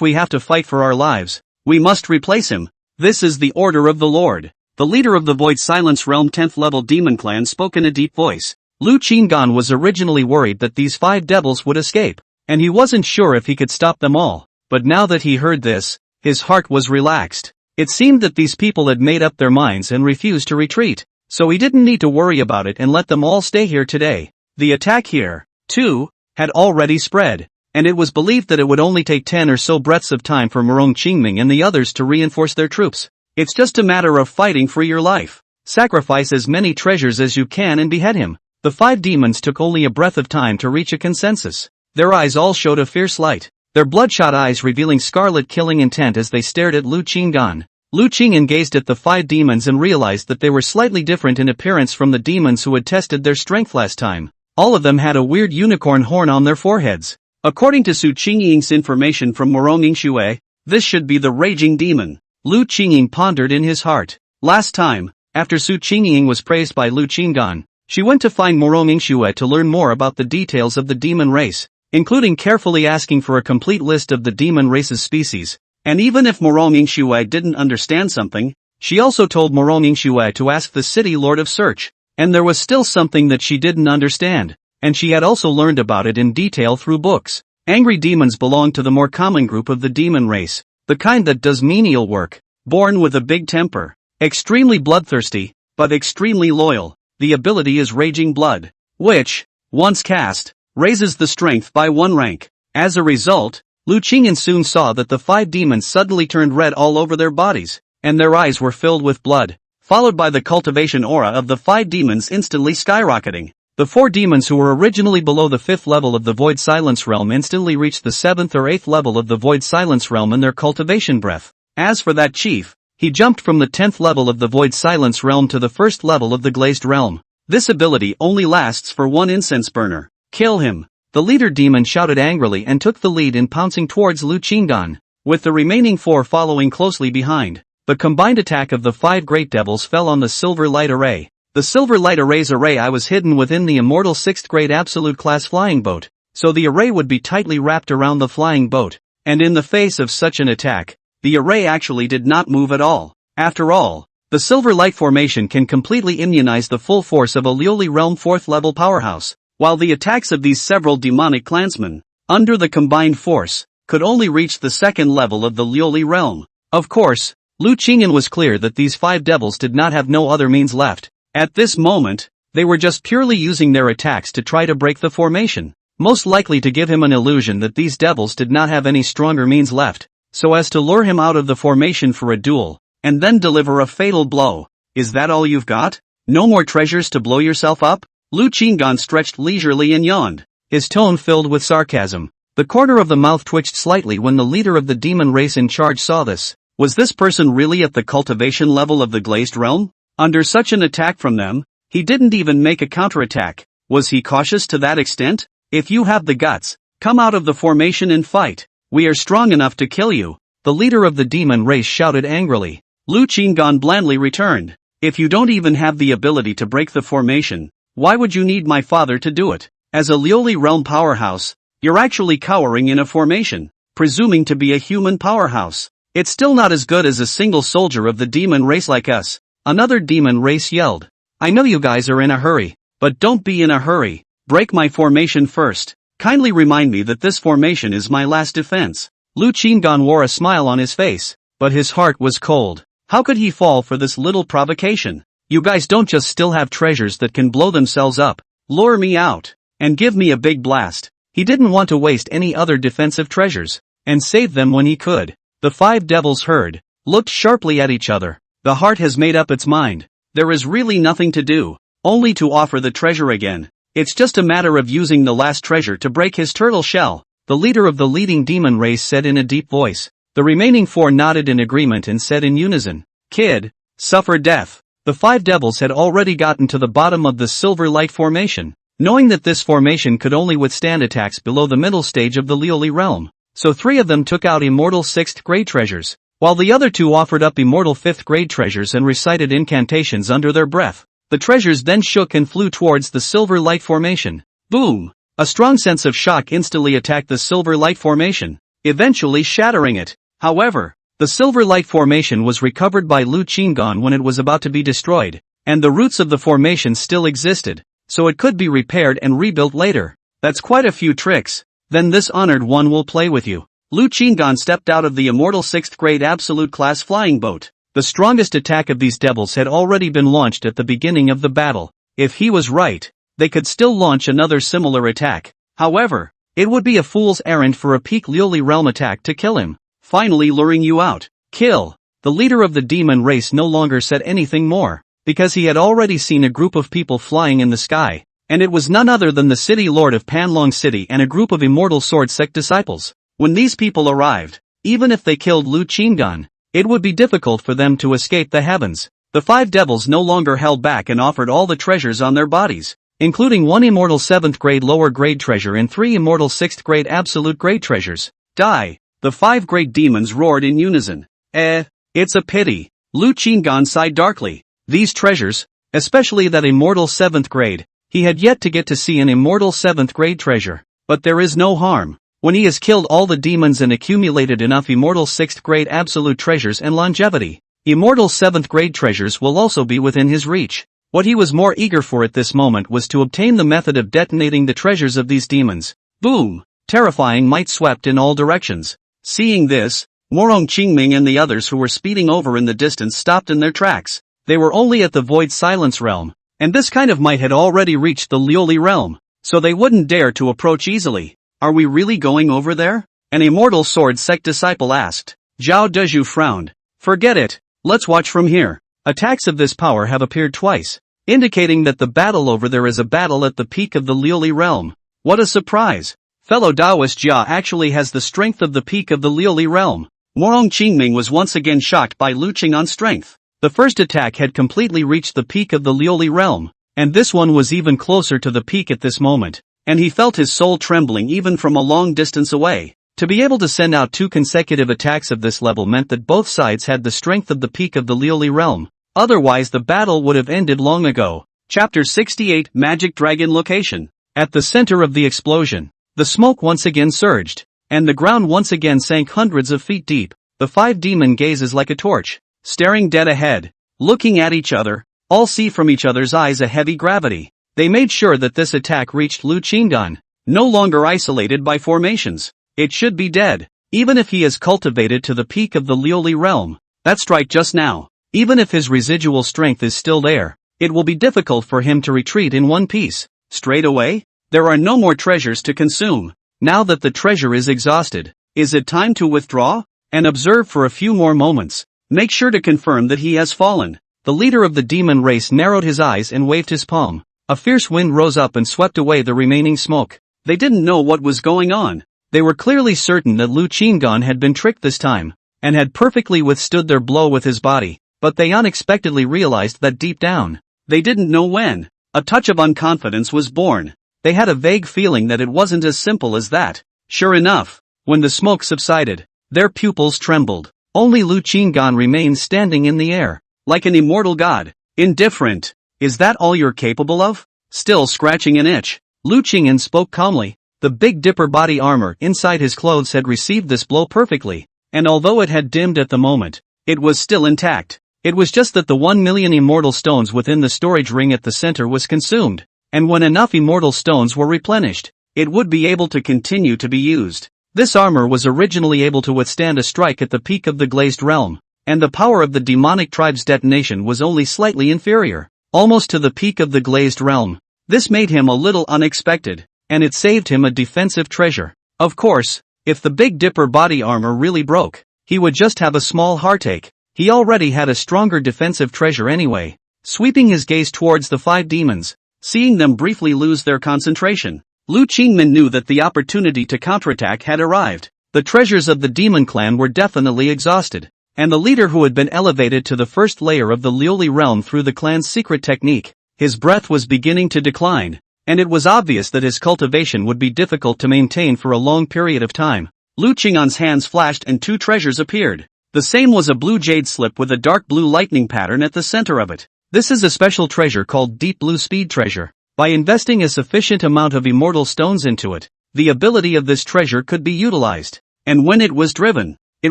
we have to fight for our lives, we must replace him. This is the order of the Lord. The leader of the Void Silence realm 10th level demon clan spoke in a deep voice. Lu Qinggan was originally worried that these 5 devils would escape, and he wasn't sure if he could stop them all, but now that he heard this, his heart was relaxed. It seemed that these people had made up their minds and refused to retreat, so he didn't need to worry about it and let them all stay here today. The attack here, too, had already spread, and it was believed that it would only take 10 or so breaths of time for Murong Qingming and the others to reinforce their troops. It's just a matter of fighting for your life. Sacrifice as many treasures as you can and behead him. The 5 demons took only a breath of time to reach a consensus. Their eyes all showed a fierce light, their bloodshot eyes revealing scarlet killing intent as they stared at Lu Qinggan. Lu Qinggan gazed at the 5 demons and realized that they were slightly different in appearance from the demons who had tested their strength last time. All of them had a weird unicorn horn on their foreheads. According to Su Qingying's information from Murong Yingxue, this should be the raging demon. Lu Qingying pondered in his heart. Last time, after Su Qingying was praised by Lu Qinggan, she went to find Murong Yingxue to learn more about the details of the demon race, including carefully asking for a complete list of the demon race's species. And even if Murong Yingxue didn't understand something, she also told Murong Yingxue to ask the city lord of search, and there was still something that she didn't understand, and she had also learned about it in detail through books. Angry demons belong to the more common group of the demon race, the kind that does menial work, born with a big temper, extremely bloodthirsty, but extremely loyal. The ability is Raging Blood, which, once cast, raises the strength by 1 rank. As a result, Lu Qingyan soon saw that the 5 demons suddenly turned red all over their bodies, and their eyes were filled with blood, followed by the cultivation aura of the 5 demons instantly skyrocketing. The 4 demons who were originally below the 5th level of the Void Silence realm instantly reached the 7th or 8th level of the Void Silence realm in their cultivation breath. As for that chief, he jumped from the 10th level of the Void Silence realm to the 1st level of the Glazed realm. This ability only lasts for 1 incense burner. Kill him. The leader demon shouted angrily and took the lead in pouncing towards Lu Qinggan, with the remaining 4 following closely behind. The combined attack of the 5 great devils fell on the Silver Light Array. The Silver Light Array's array eye was hidden within the immortal 6th grade absolute class flying boat, so the array would be tightly wrapped around the flying boat, and in the face of such an attack, the array actually did not move at all. After all, the Silver Light formation can completely immunize the full force of a Lioli realm 4th level powerhouse, while the attacks of these several demonic clansmen, under the combined force, could only reach the 2nd level of the Lioli realm. Of course, Lu Qingyan was clear that these 5 devils did not have no other means left. At this moment, they were just purely using their attacks to try to break the formation, most likely to give him an illusion that these devils did not have any stronger means left, so as to lure him out of the formation for a duel, and then deliver a fatal blow. Is that all you've got? No more treasures to blow yourself up? Lu Qinggan stretched leisurely and yawned, his tone filled with sarcasm. The corner of the mouth twitched slightly when the leader of the demon race in charge saw this. Was this person really at the cultivation level of the Glazed realm? Under such an attack from them, he didn't even make a counterattack. Was he cautious to that extent? If you have the guts, come out of the formation and fight. We are strong enough to kill you. The leader of the demon race shouted angrily. Lu Qinggan blandly returned. If you don't even have the ability to break the formation, why would you need my father to do it? As a Lioli realm powerhouse, you're actually cowering in a formation, presuming to be a human powerhouse. It's still not as good as a single soldier of the demon race like us. Another demon race yelled. I know you guys are in a hurry, but don't be in a hurry. Break my formation first. Kindly remind me that this formation is my last defense. Lu Qinggan wore a smile on his face, but his heart was cold. How could he fall for this little provocation? You guys don't just still have treasures that can blow themselves up. Lure me out, and give me a big blast. He didn't want to waste any other defensive treasures, and save them when he could. The 5 devils heard, looked sharply at each other. The heart has made up its mind. There is really nothing to do, only to offer the treasure again. It's just a matter of using the last treasure to break his turtle shell, the leader of the leading demon race said in a deep voice. The remaining 4 nodded in agreement and said in unison, Kid, suffer death. The 5 devils had already gotten to the bottom of the Silver Light formation, knowing that this formation could only withstand attacks below the middle stage of the Lioli realm. so 3 of them took out immortal 6th grade treasures, while the other 2 offered up immortal 5th grade treasures and recited incantations under their breath. The treasures then shook and flew towards the silver light formation. Boom! A strong sense of shock instantly attacked the silver light formation, eventually shattering it. However, the silver light formation was recovered by Lu Qinggan when it was about to be destroyed, and the roots of the formation still existed, so it could be repaired and rebuilt later. That's quite a few tricks. Then this honored one will play with you. Lu Qinggan stepped out of the immortal 6th grade absolute class flying boat. The strongest attack of these devils had already been launched at the beginning of the battle. If he was right, they could still launch another similar attack. However, it would be a fool's errand for a peak Liuli realm attack to kill him, finally luring you out. Kill. The leader of the demon race no longer said anything more, because he had already seen a group of people flying in the sky, and it was none other than the city lord of Panlong City and a group of immortal sword sect disciples. When these people arrived, even if they killed Lu Qinggan, it would be difficult for them to escape the heavens. The 5 devils no longer held back and offered all the treasures on their bodies, including 1 immortal 7th grade lower grade treasure and 3 immortal 6th grade absolute grade treasures. Die! The 5 great demons roared in unison. It's a pity. Lu Qinggan sighed darkly. These treasures, especially that immortal 7th grade, he had yet to get to see an immortal 7th grade treasure. But there is no harm. When he has killed all the demons and accumulated enough immortal 6th grade absolute treasures and longevity, immortal 7th grade treasures will also be within his reach. What he was more eager for at this moment was to obtain the method of detonating the treasures of these demons. Boom! Terrifying might swept in all directions. Seeing this, Morong Qingming and the others who were speeding over in the distance stopped in their tracks. They were only at the Void Silence realm, and this kind of might had already reached the Liuli realm, so they wouldn't dare to approach easily. Are we really going over there? An immortal sword sect disciple asked. Zhao Dezhu frowned. Forget it, let's watch from here. Attacks of this power have appeared twice, indicating that the battle over there is a battle at the peak of the Liuli realm. What a surprise! Fellow Taoist Jia actually has the strength of the peak of the Liuli realm. Morong Qingming was once again shocked by Lu Qinggan's strength. The first attack had completely reached the peak of the Liuli realm, and this one was even closer to the peak at this moment, and he felt his soul trembling even from a long distance away. To be able to send out 2 consecutive attacks of this level meant that both sides had the strength of the peak of the Liuli realm. Otherwise the battle would have ended long ago. Chapter 68 Magic Dragon Location. At the center of the explosion, the smoke once again surged, and the ground once again sank hundreds of feet deep. The 5 demon gazes like a torch, staring dead ahead, looking at each other, all see from each other's eyes a heavy gravity. They made sure that this attack reached Lu Qinggan, no longer isolated by formations. It should be dead, even if he is cultivated to the peak of the Liuli realm. That's right just now. Even if his residual strength is still there, it will be difficult for him to retreat in one piece. Straight away? There are no more treasures to consume. Now that the treasure is exhausted, is it time to withdraw? And observe for a few more moments. Make sure to confirm that he has fallen. The leader of the demon race narrowed his eyes and waved his palm. A fierce wind rose up and swept away the remaining smoke. They didn't know what was going on. They were clearly certain that Lu Qinggan had been tricked this time, and had perfectly withstood their blow with his body, but they unexpectedly realized that deep down, they didn't know when, a touch of unconfidence was born. They had a vague feeling that it wasn't as simple as that. Sure enough, when the smoke subsided, their pupils trembled. Only Lu Qinggan remained standing in the air, like an immortal god. Indifferent. Is that all you're capable of? Still scratching an itch, Lu Qinggan spoke calmly. The Big Dipper body armor inside his clothes had received this blow perfectly, and although it had dimmed at the moment, it was still intact. It was just that the 1 million immortal stones within the storage ring at the center was consumed, and when enough immortal stones were replenished, it would be able to continue to be used. This armor was originally able to withstand a strike at the peak of the glazed realm, and the power of the demonic tribe's detonation was only slightly inferior, almost to the peak of the glazed realm. This made him a little unexpected, and it saved him a defensive treasure. Of course, if the Big Dipper body armor really broke, he would just have a small heartache. He already had a stronger defensive treasure anyway. Sweeping his gaze towards the 5 demons, seeing them briefly lose their concentration, Lu Qingmin knew that the opportunity to counterattack had arrived. The treasures of the demon clan were definitely exhausted, and the leader who had been elevated to the first layer of the Liuli realm through the clan's secret technique, his breath was beginning to decline, and it was obvious that his cultivation would be difficult to maintain for a long period of time. Lu Qing'an's hands flashed and two treasures appeared. The same was a blue jade slip with a dark blue lightning pattern at the center of it. This is a special treasure called Deep Blue Speed Treasure. By investing a sufficient amount of immortal stones into it, the ability of this treasure could be utilized. And when it was driven, it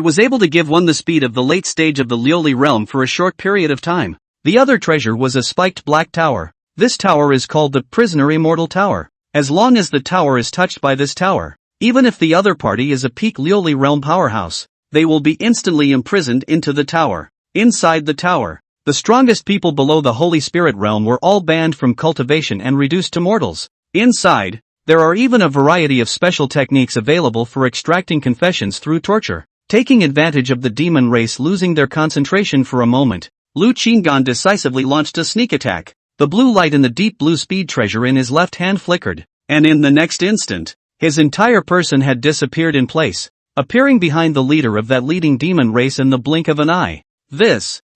was able to give one the speed of the late stage of the Lioli realm for a short period of time. The other treasure was a spiked black tower. This tower is called the Prisoner Immortal Tower. As long as the tower is touched by this tower, even if the other party is a peak Lioli realm powerhouse, they will be instantly imprisoned into the tower. Inside the tower, the strongest people below the Holy Spirit realm were all banned from cultivation and reduced to mortals. Inside, there are even a variety of special techniques available for extracting confessions through torture. Taking advantage of the demon race losing their concentration for a moment, Lu Qing'an decisively launched a sneak attack. The blue light in the deep blue speed treasure in his left hand flickered, and in the next instant, his entire person had disappeared in place, appearing behind the leader of that leading demon race in the blink of an eye.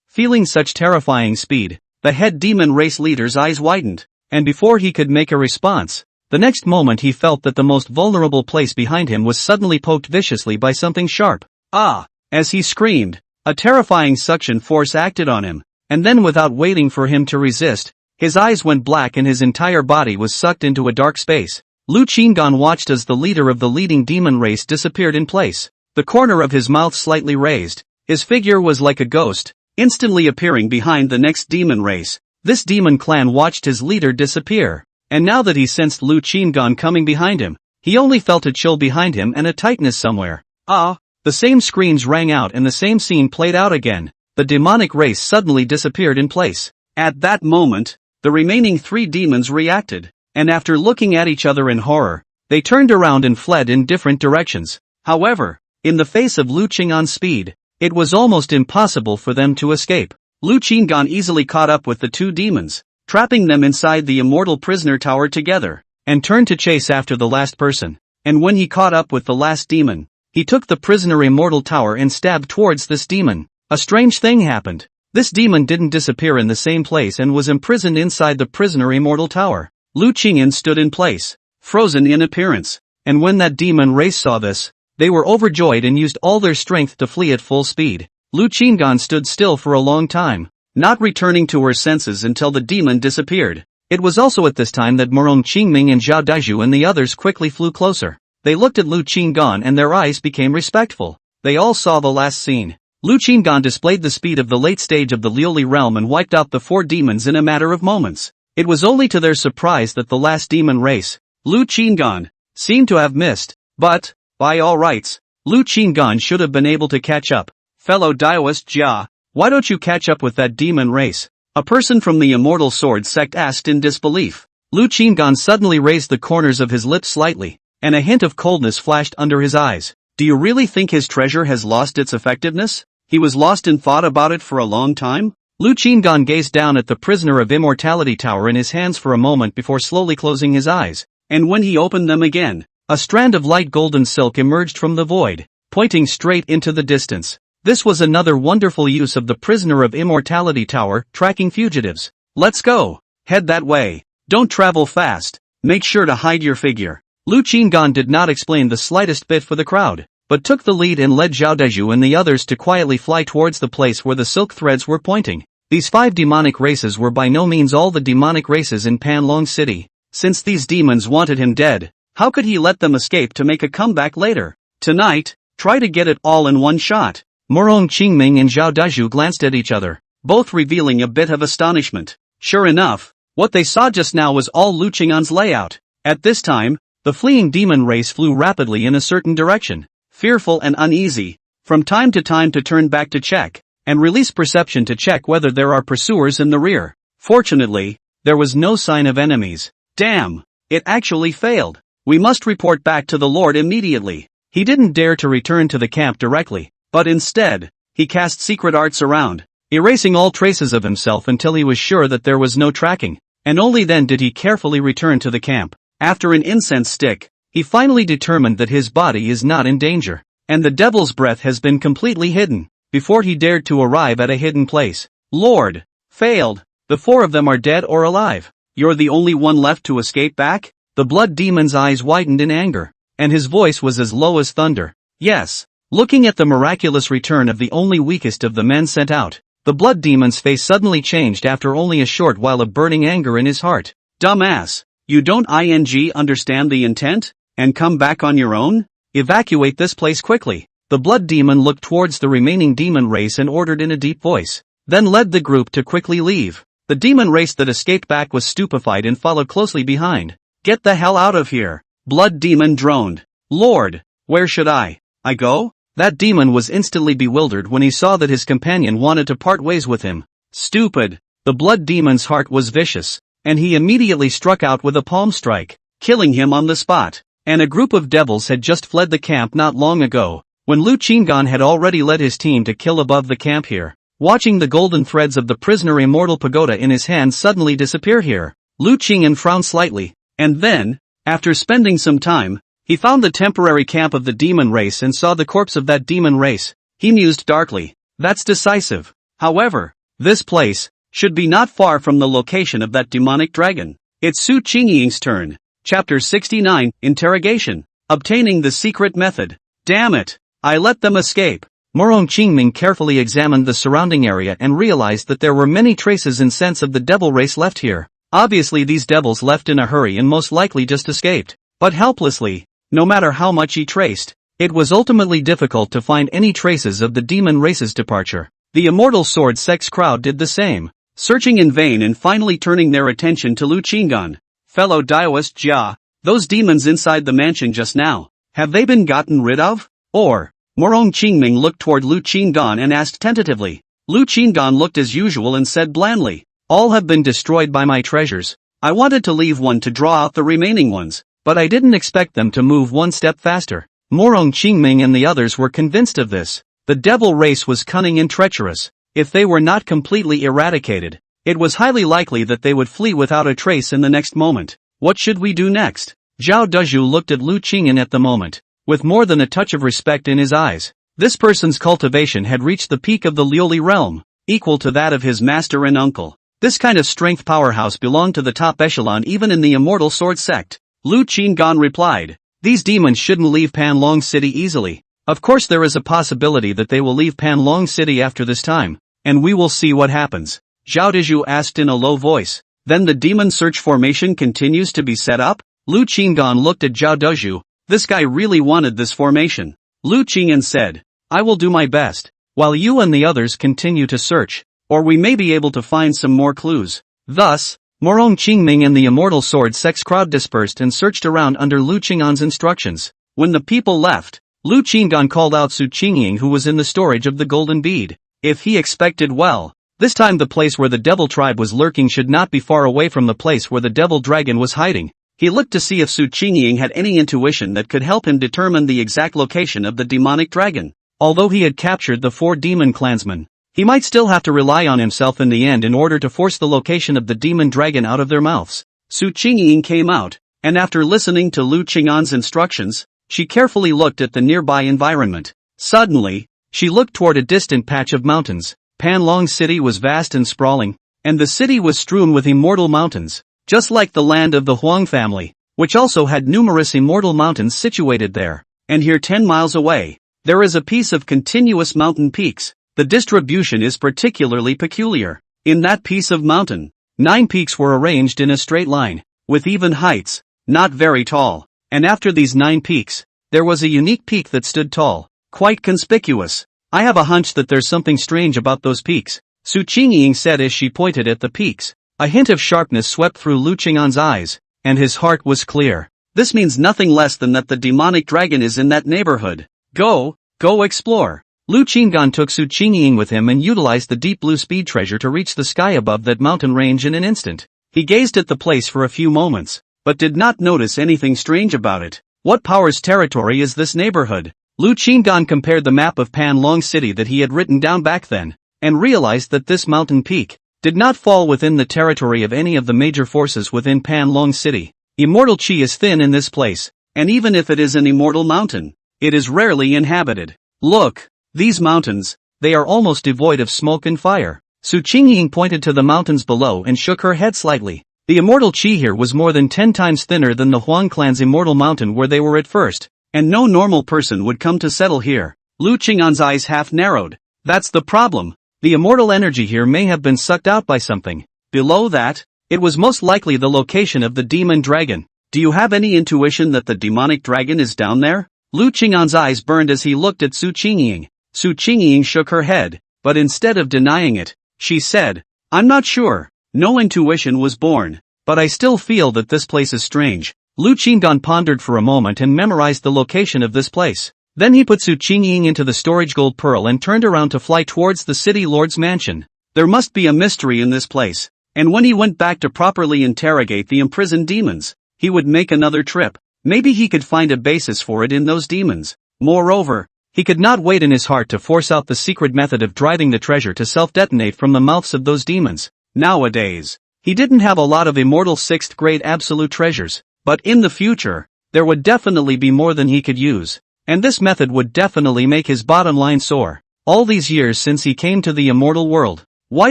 Feeling such terrifying speed, the head demon race leader's eyes widened, and before he could make a response, the next moment he felt that the most vulnerable place behind him was suddenly poked viciously by something sharp. Ah! As he screamed, a terrifying suction force acted on him, and then without waiting for him to resist, his eyes went black and his entire body was sucked into a dark space. Lu Qing'an watched as the leader of the leading demon race disappeared in place, the corner of his mouth slightly raised. His figure was like a ghost, instantly appearing behind the next demon race. This demon clan watched his leader disappear, and now that he sensed Lu Qing'an coming behind him, he only felt a chill behind him and a tightness somewhere. Ah! The same screams rang out and the same scene played out again. The demonic race suddenly disappeared in place. At that moment, the remaining three demons reacted, and after looking at each other in horror, they turned around and fled in different directions. However, in the face of Lu Qing'an's speed, it was almost impossible for them to escape. Lu Qing'an easily caught up with the two demons, trapping them inside the immortal prisoner tower together, and turned to chase after the last person. And when he caught up with the last demon, he took the prisoner immortal tower and stabbed towards this demon. A strange thing happened. This demon didn't disappear in the same place and was imprisoned inside the prisoner immortal tower. Lu Qing'an stood in place, frozen in appearance, and when that demon race saw this, they were overjoyed and used all their strength to flee at full speed. Lu Qing'an stood still for a long time, not returning to her senses until the demon disappeared. It was also at this time that Morong Qingming and Zhao Daiju and the others quickly flew closer. They looked at Lu Qing'an and their eyes became respectful. They all saw the last scene. Lu Qing'an displayed the speed of the late stage of the Lioli realm and wiped out the four demons in a matter of moments. It was only to their surprise that the last demon race, Lu Qing'an, seemed to have missed. But, by all rights, Lu Qing'an should have been able to catch up. Fellow Daoist Jia, why don't you catch up with that demon race? A person from the Immortal Sword sect asked in disbelief. Lu Qing'an suddenly raised the corners of his lips slightly, and a hint of coldness flashed under his eyes. Do you really think his treasure has lost its effectiveness? He was lost in thought about it for a long time? Lu Qing'an gazed down at the prisoner of immortality tower in his hands for a moment before slowly closing his eyes. And when he opened them again, a strand of light golden silk emerged from the void, pointing straight into the distance. This was another wonderful use of the prisoner of immortality tower, tracking fugitives. Let's go. Head that way. Don't travel fast. Make sure to hide your figure. Lu Qing'an did not explain the slightest bit for the crowd, but took the lead and led Zhao Daiju and the others to quietly fly towards the place where the silk threads were pointing. These 5 demonic races were by no means all the demonic races in Panlong City. Since these demons wanted him dead, how could he let them escape to make a comeback later? Tonight, try to get it all in one shot. Morong Qingming and Zhao Daiju glanced at each other, both revealing a bit of astonishment. Sure enough, what they saw just now was all Lu Qing'an's layout. At this time, the fleeing demon race flew rapidly in a certain direction, fearful and uneasy, from time to turn back to check, and release perception to check whether there are pursuers in the rear. Fortunately, there was no sign of enemies. Damn! It actually failed. We must report back to the Lord immediately. He didn't dare to return to the camp directly, but instead, he cast secret arts around, erasing all traces of himself until he was sure that there was no tracking, and only then did he carefully return to the camp. After an incense stick, he finally determined that his body is not in danger, and the devil's breath has been completely hidden, before he dared to arrive at a hidden place. Lord! Failed! The 4 of them are dead or alive. You're the only one left to escape back? The blood demon's eyes widened in anger, and his voice was as low as thunder. Yes. Looking at the miraculous return of the only weakest of the men sent out, the blood demon's face suddenly changed after only a short while of burning anger in his heart. Dumbass. You don't understand the intent? And come back on your own? Evacuate this place quickly. The blood demon looked towards the remaining demon race and ordered in a deep voice, then led the group to quickly leave. The demon race that escaped back was stupefied and followed closely behind. Get the hell out of here. Blood demon droned. Lord, where should I go? That demon was instantly bewildered when he saw that his companion wanted to part ways with him. Stupid. The blood demon's heart was vicious, and he immediately struck out with a palm strike, killing him on the spot. And a group of devils had just fled the camp not long ago, when Lu Qinggan had already led his team to kill above the camp here. Watching the golden threads of the prisoner immortal pagoda in his hand suddenly disappear here, Lu Qinggan frowned slightly, and then, after spending some time, he found the temporary camp of the demon race and saw the corpse of that demon race. He mused darkly, that's decisive. However, this place should be not far from the location of that demonic dragon. It's Su Qingying's turn. Chapter 69, Interrogation. Obtaining the secret method. Damn it, I let them escape. Morong Qingming carefully examined the surrounding area and realized that there were many traces and scents of the devil race left here. Obviously these devils left in a hurry and most likely just escaped, but helplessly. No matter how much he traced, it was ultimately difficult to find any traces of the demon race's departure. The Immortal Sword Sect's crowd did the same, searching in vain and finally turning their attention to Lu Qinggan. Fellow Daoist Jia, those demons inside the mansion just now, have they been gotten rid of? Or, Morong Qingming looked toward Lu Qinggan and asked tentatively. Lu Qinggan looked as usual and said blandly, all have been destroyed by my treasures. I wanted to leave one to draw out the remaining ones, but I didn't expect them to move one step faster. Morong Qingming and the others were convinced of this. The devil race was cunning and treacherous. If they were not completely eradicated, it was highly likely that they would flee without a trace in the next moment. What should we do next? Zhao Dezhu looked at Lu Qingyan at the moment, with more than a touch of respect in his eyes. This person's cultivation had reached the peak of the Liuli realm, equal to that of his master and uncle. This kind of strength powerhouse belonged to the top echelon even in the Immortal Sword Sect. Lu Qinggan replied, these demons shouldn't leave Panlong City easily. Of course there is a possibility that they will leave Panlong City after this time, and we will see what happens. Zhao Dezhu asked in a low voice, then the demon search formation continues to be set up? Lu Qinggan looked at Zhao Dezhu, this guy really wanted this formation. Lu Qingyan said, I will do my best, while you and the others continue to search, or we may be able to find some more clues. Thus, Morong Qingming and the Immortal Sword Sect's crowd dispersed and searched around under Lu Qinggan's instructions. When the people left, Lu Qinggan called out Su Qingying who was in the storage of the golden bead. If he expected well, this time the place where the devil tribe was lurking should not be far away from the place where the devil dragon was hiding. He looked to see if Su Qingying had any intuition that could help him determine the exact location of the demonic dragon. Although he had captured the 4 demon clansmen, he might still have to rely on himself in the end in order to force the location of the demon dragon out of their mouths. Su Qingying came out, and after listening to Lu Qinggan's instructions, she carefully looked at the nearby environment. Suddenly, she looked toward a distant patch of mountains. Panlong City was vast and sprawling, and the city was strewn with immortal mountains, just like the land of the Huang family, which also had numerous immortal mountains situated there. And here 10 miles away, there is a piece of continuous mountain peaks. The distribution is particularly peculiar. In that piece of mountain, 9 peaks were arranged in a straight line, with even heights, not very tall. And after these 9 peaks, there was a unique peak that stood tall, quite conspicuous. I have a hunch that there's something strange about those peaks, Su Qingying said as she pointed at the peaks. A hint of sharpness swept through Lu Qinggan's eyes, and his heart was clear. This means nothing less than that the demonic dragon is in that neighborhood. Go explore. Lu Qinggan took Su Qingying with him and utilized the deep blue speed treasure to reach the sky above that mountain range in an instant. He gazed at the place for a few moments, but did not notice anything strange about it. What power's territory is this neighborhood? Lu Qinggan compared the map of Panlong City that he had written down back then, and realized that this mountain peak did not fall within the territory of any of the major forces within Panlong City. Immortal Qi is thin in this place, and even if it is an immortal mountain, it is rarely inhabited. Look, these mountains, they are almost devoid of smoke and fire. Su Qingying pointed to the mountains below and shook her head slightly. The immortal Qi here was more than 10 times thinner than the Huang clan's immortal mountain where they were at first, and no normal person would come to settle here. Lu Qing'an's eyes half narrowed. That's the problem. The immortal energy here may have been sucked out by something. Below that, it was most likely the location of the demon dragon. Do you have any intuition that the demonic dragon is down there? Lu Qing'an's eyes burned as he looked at Su Qingying. Su Qingying shook her head, but instead of denying it, she said, I'm not sure. No intuition was born, but I still feel that this place is strange. Lu Qinggan pondered for a moment and memorized the location of this place. Then he put Su Qingying into the storage gold pearl and turned around to fly towards the city lord's mansion. There must be a mystery in this place, and when he went back to properly interrogate the imprisoned demons, he would make another trip. Maybe he could find a basis for it in those demons. Moreover, he could not wait in his heart to force out the secret method of driving the treasure to self-detonate from the mouths of those demons. Nowadays, he didn't have a lot of immortal 6th grade absolute treasures, but in the future, there would definitely be more than he could use, and this method would definitely make his bottom line soar. All these years since he came to the immortal world, why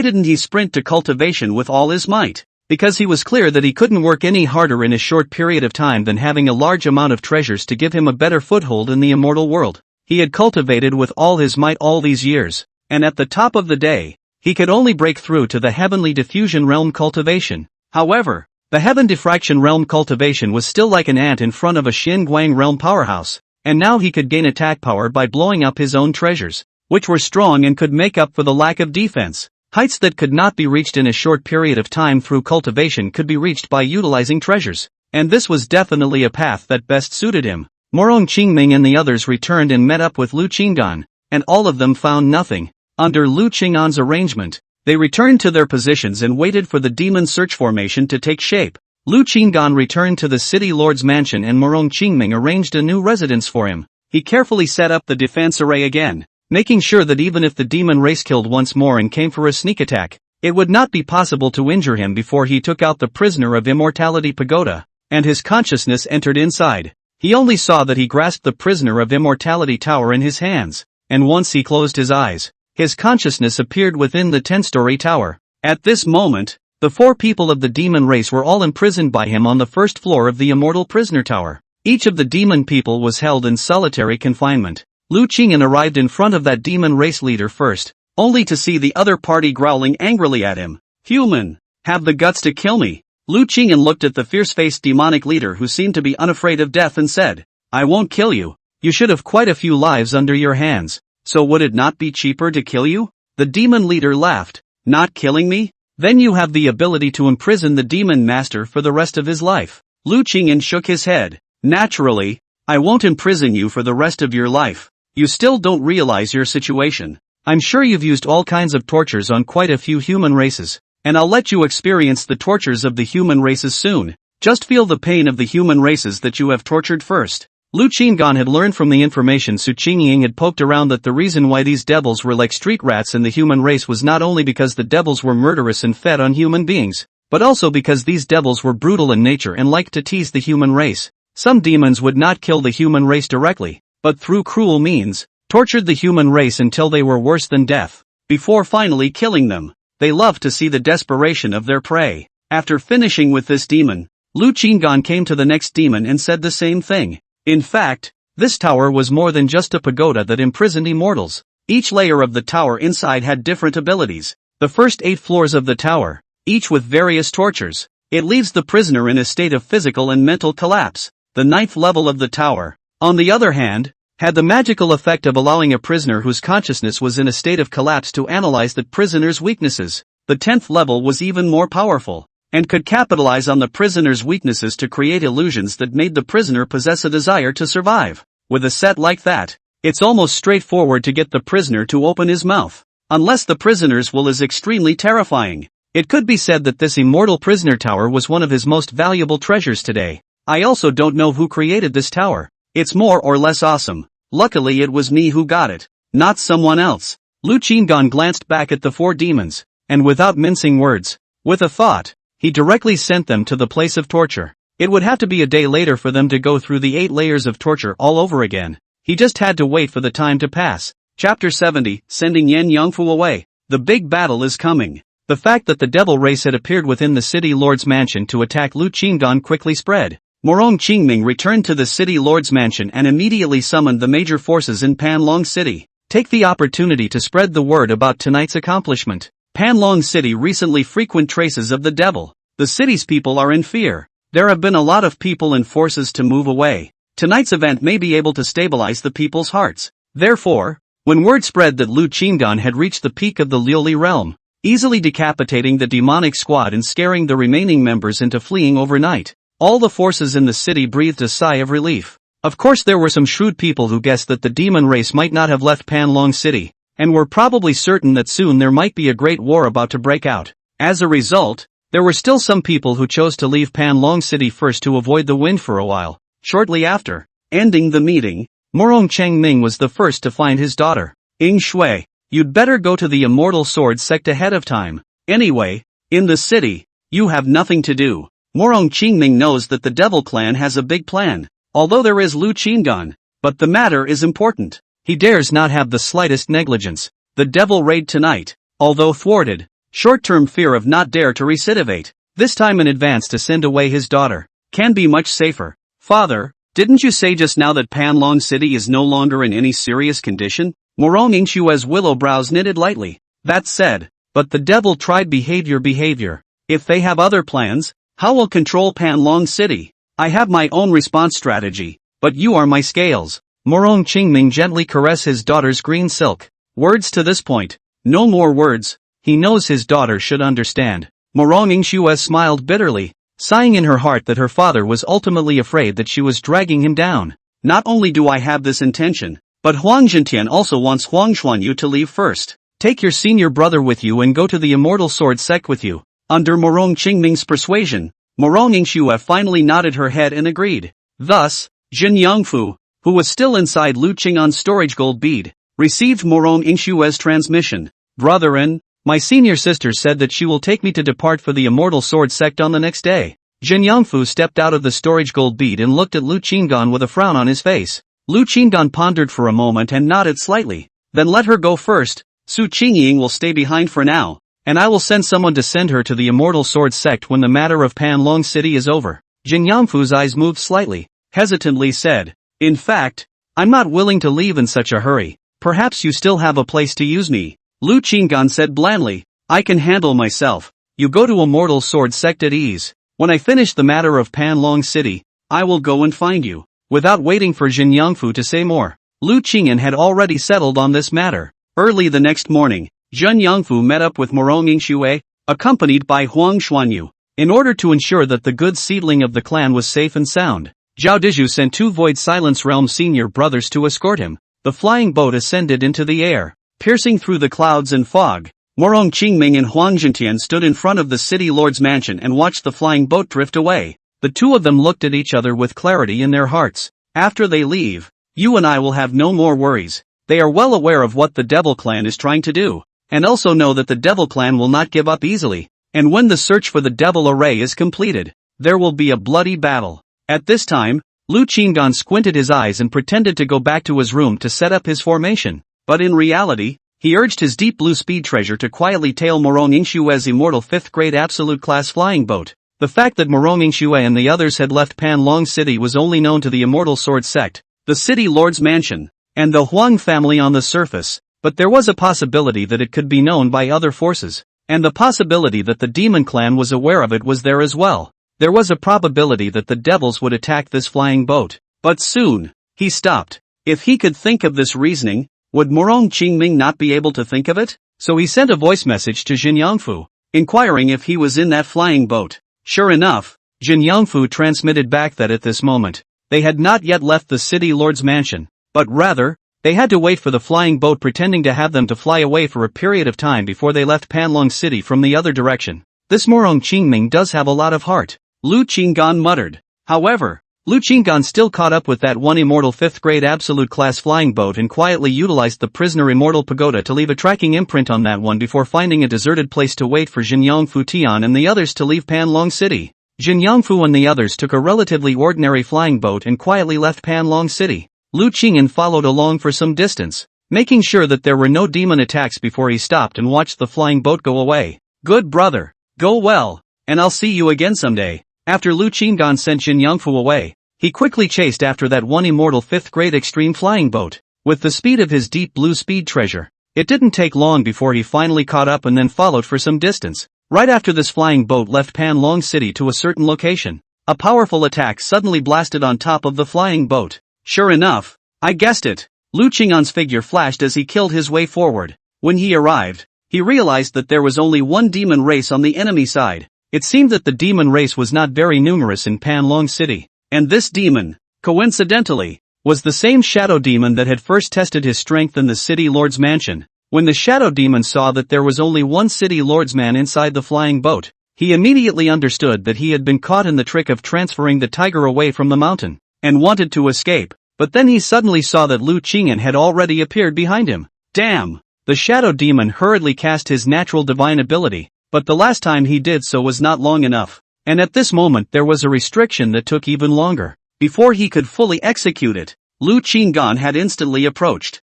didn't he sprint to cultivation with all his might? Because he was clear that he couldn't work any harder in a short period of time than having a large amount of treasures to give him a better foothold in the immortal world. He had cultivated with all his might all these years, and at the top of the day, he could only break through to the heavenly diffusion realm cultivation. However, the heaven diffraction realm cultivation was still like an ant in front of a Xin Guang realm powerhouse, and now he could gain attack power by blowing up his own treasures, which were strong and could make up for the lack of defense. Heights that could not be reached in a short period of time through cultivation could be reached by utilizing treasures, and this was definitely a path that best suited him. Morong Qingming and the others returned and met up with Lu Qinggan, and all of them found nothing. Under Lu Qing'an's arrangement, they returned to their positions and waited for the demon search formation to take shape. Lu Qinggan returned to the city lord's mansion and Morong Qingming arranged a new residence for him. He carefully set up the defense array again, making sure that even if the demon race killed once more and came for a sneak attack, it would not be possible to injure him before he took out the prisoner of immortality pagoda, and his consciousness entered inside. He only saw that he grasped the prisoner of immortality tower in his hands, and once he closed his eyes, his consciousness appeared within the 10-story tower. At this moment, the 4 people of the demon race were all imprisoned by him on the first floor of the immortal prisoner tower. Each of the demon people was held in solitary confinement. Lu Qing'an arrived in front of that demon race leader first, only to see the other party growling angrily at him. Human, have the guts to kill me. Lu Qing'an looked at the fierce-faced demonic leader who seemed to be unafraid of death and said, I won't kill you. You should have quite a few lives under your hands, so would it not be cheaper to kill you? The demon leader laughed. Not killing me? Then you have the ability to imprison the demon master for the rest of his life. Lu Qing'an shook his head. Naturally, I won't imprison you for the rest of your life. You still don't realize your situation. I'm sure you've used all kinds of tortures on quite a few human races, and I'll let you experience the tortures of the human races soon. Just feel the pain of the human races that you have tortured first. Lu Qinggan had learned from the information Su Qingying had poked around that the reason why these devils were like street rats in the human race was not only because the devils were murderous and fed on human beings, but also because these devils were brutal in nature and liked to tease the human race. Some demons would not kill the human race directly, but through cruel means, tortured the human race until they were worse than death. Before finally killing them, they loved to see the desperation of their prey. After finishing with this demon, Lu Qinggan came to the next demon and said the same thing. In fact, this tower was more than just a pagoda that imprisoned immortals. Each layer of the tower inside had different abilities. The first 8 floors of the tower, each with various tortures. It leaves the prisoner in a state of physical and mental collapse. The 9th level of the tower, on the other hand, had the magical effect of allowing a prisoner whose consciousness was in a state of collapse to analyze the prisoner's weaknesses. The 10th level was even more powerful, and could capitalize on the prisoner's weaknesses to create illusions that made the prisoner possess a desire to survive. With a set like that, it's almost straightforward to get the prisoner to open his mouth. Unless the prisoner's will is extremely terrifying. It could be said that this immortal prisoner tower was one of his most valuable treasures today. I also don't know who created this tower. It's more or less awesome. Luckily it was me who got it, not someone else. Lu Qinggan glanced back at the 4 demons, and without mincing words, with a thought, he directly sent them to the place of torture. It would have to be a day later for them to go through the 8 layers of torture all over again. He just had to wait for the time to pass. Chapter 70, Sending Yan Yangfu away. The big battle is coming. The fact that the devil race had appeared within the city lord's mansion to attack Lu Qinggan quickly spread. Morong Qingming returned to the city lord's mansion and immediately summoned the major forces in Panlong City. Take the opportunity to spread the word about tonight's accomplishment. Panlong City recently frequent traces of the devil. The city's people are in fear. There have been a lot of people and forces to move away. Tonight's event may be able to stabilize the people's hearts. Therefore, when word spread that Lu Qinggan had reached the peak of the Liuli realm, easily decapitating the demonic squad and scaring the remaining members into fleeing overnight, all the forces in the city breathed a sigh of relief. Of course, there were some shrewd people who guessed that the demon race might not have left Panlong City, and were probably certain that soon there might be a great war about to break out. As a result, there were still some people who chose to leave Panlong City first to avoid the wind for a while. Shortly after ending the meeting, Morong Chengming was the first to find his daughter. Ying Shui, you'd better go to the Immortal Sword sect ahead of time. Anyway, in the city, you have nothing to do. Morong Qingming knows that the Devil Clan has a big plan. Although there is Lu Qinggan, but the matter is important. He dares not have the slightest negligence. The devil raid tonight, although thwarted, short-term fear of not dare to recidivate, this time in advance to send away his daughter, can be much safer. Father, didn't you say just now that Panlong City is no longer in any serious condition? Morong Yingshue's willow brows knitted lightly. That said, but the devil tried behavior. If they have other plans, how will control Panlong City? I have my own response strategy, but you are my scales. Morong Qingming gently caressed his daughter's green silk. Words to this point. No more words. He knows his daughter should understand. Morong Yingxue smiled bitterly, sighing in her heart that her father was ultimately afraid that she was dragging him down. Not only do I have this intention, but Huang Zhentian also wants Huang Xuanyu to leave first. Take your senior brother with you and go to the Immortal Sword sect with you. Under Morong Qingming's persuasion, Morong Yingxue finally nodded her head and agreed. Thus, Jin Yangfu, who was still inside Lu Qing'an's storage gold bead, received Morong Yingshue's transmission. Brethren, my senior sister said that she will take me to depart for the Immortal Sword sect on the next day. Jin Yangfu stepped out of the storage gold bead and looked at Lu Qinggan with a frown on his face. Lu Qinggan pondered for a moment and nodded slightly. Then let her go first. Su Qingying will stay behind for now, and I will send someone to send her to the Immortal Sword sect when the matter of Panlong City is over. Jin Yangfu's eyes moved slightly, hesitantly said, in fact, I'm not willing to leave in such a hurry. Perhaps you still have a place to use me. Lu Qinggan said blandly, I can handle myself. You go to Immortal Sword sect at ease. When I finish the matter of Panlong City, I will go and find you. Without waiting for Jin Yangfu to say more, Lu Qingyan had already settled on this matter. Early the next morning, Jin Yangfu met up with Morong Yingxue, accompanied by Huang Xuanyu. In order to ensure that the good seedling of the clan was safe and sound, Zhao Dizhu sent 2 Void Silence Realm senior brothers to escort him. The flying boat ascended into the air, piercing through the clouds and fog. Morong Qingming and Huang Zhentian stood in front of the city lord's mansion and watched the flying boat drift away. The two of them looked at each other with clarity in their hearts. After they leave, you and I will have no more worries. They are well aware of what the Devil Clan is trying to do, and also know that the Devil Clan will not give up easily. And when the search for the Devil Array is completed, there will be a bloody battle. At this time, Lu Qinggan squinted his eyes and pretended to go back to his room to set up his formation. But in reality, he urged his deep blue speed treasure to quietly tail Morong Yingshue's immortal 5th grade absolute class flying boat. The fact that Morong Yingxue and the others had left Panlong City was only known to the Immortal Sword sect, the city lord's mansion, and the Huang family on the surface, but there was a possibility that it could be known by other forces, and the possibility that the Demon Clan was aware of it was there as well. There was a probability that the devils would attack this flying boat. But soon, he stopped. If he could think of this reasoning, would Morong Qingming not be able to think of it? So he sent a voice message to Jin Yangfu, inquiring if he was in that flying boat. Sure enough, Jin Yangfu transmitted back that at this moment, they had not yet left the city lord's mansion, but rather, they had to wait for the flying boat pretending to have them to fly away for a period of time before they left Panlong City from the other direction. This Morong Qingming does have a lot of heart, Lu Qinggan muttered. However, Lu Qinggan still caught up with that one immortal 5th grade absolute class flying boat and quietly utilized the prisoner immortal pagoda to leave a tracking imprint on that one before finding a deserted place to wait for Jin Yangfu Tian and the others to leave Panlong City. Jin Yangfu and the others took a relatively ordinary flying boat and quietly left Panlong City. Lu Qingyan followed along for some distance, making sure that there were no demon attacks before he stopped and watched the flying boat go away. Good brother, go well, and I'll see you again someday. After Lu Qinggan sent Jin Yangfu away, he quickly chased after that one immortal 5th grade extreme flying boat, with the speed of his deep blue speed treasure. It didn't take long before he finally caught up and then followed for some distance. Right after this flying boat left Panlong City to a certain location, a powerful attack suddenly blasted on top of the flying boat. Sure enough, I guessed it. Lu Qing'an's figure flashed as he killed his way forward. When he arrived, he realized that there was only one demon race on the enemy side. It seemed that the demon race was not very numerous in Panlong City. And this demon, coincidentally, was the same shadow demon that had first tested his strength in the city lord's mansion. When the shadow demon saw that there was only one city lordsman inside the flying boat, he immediately understood that he had been caught in the trick of transferring the tiger away from the mountain, and wanted to escape. But then he suddenly saw that Lu Qing'an had already appeared behind him. Damn! The shadow demon hurriedly cast his natural divine ability, but the last time he did so was not long enough. And at this moment there was a restriction that took even longer. Before he could fully execute it, Lu Qinggan had instantly approached.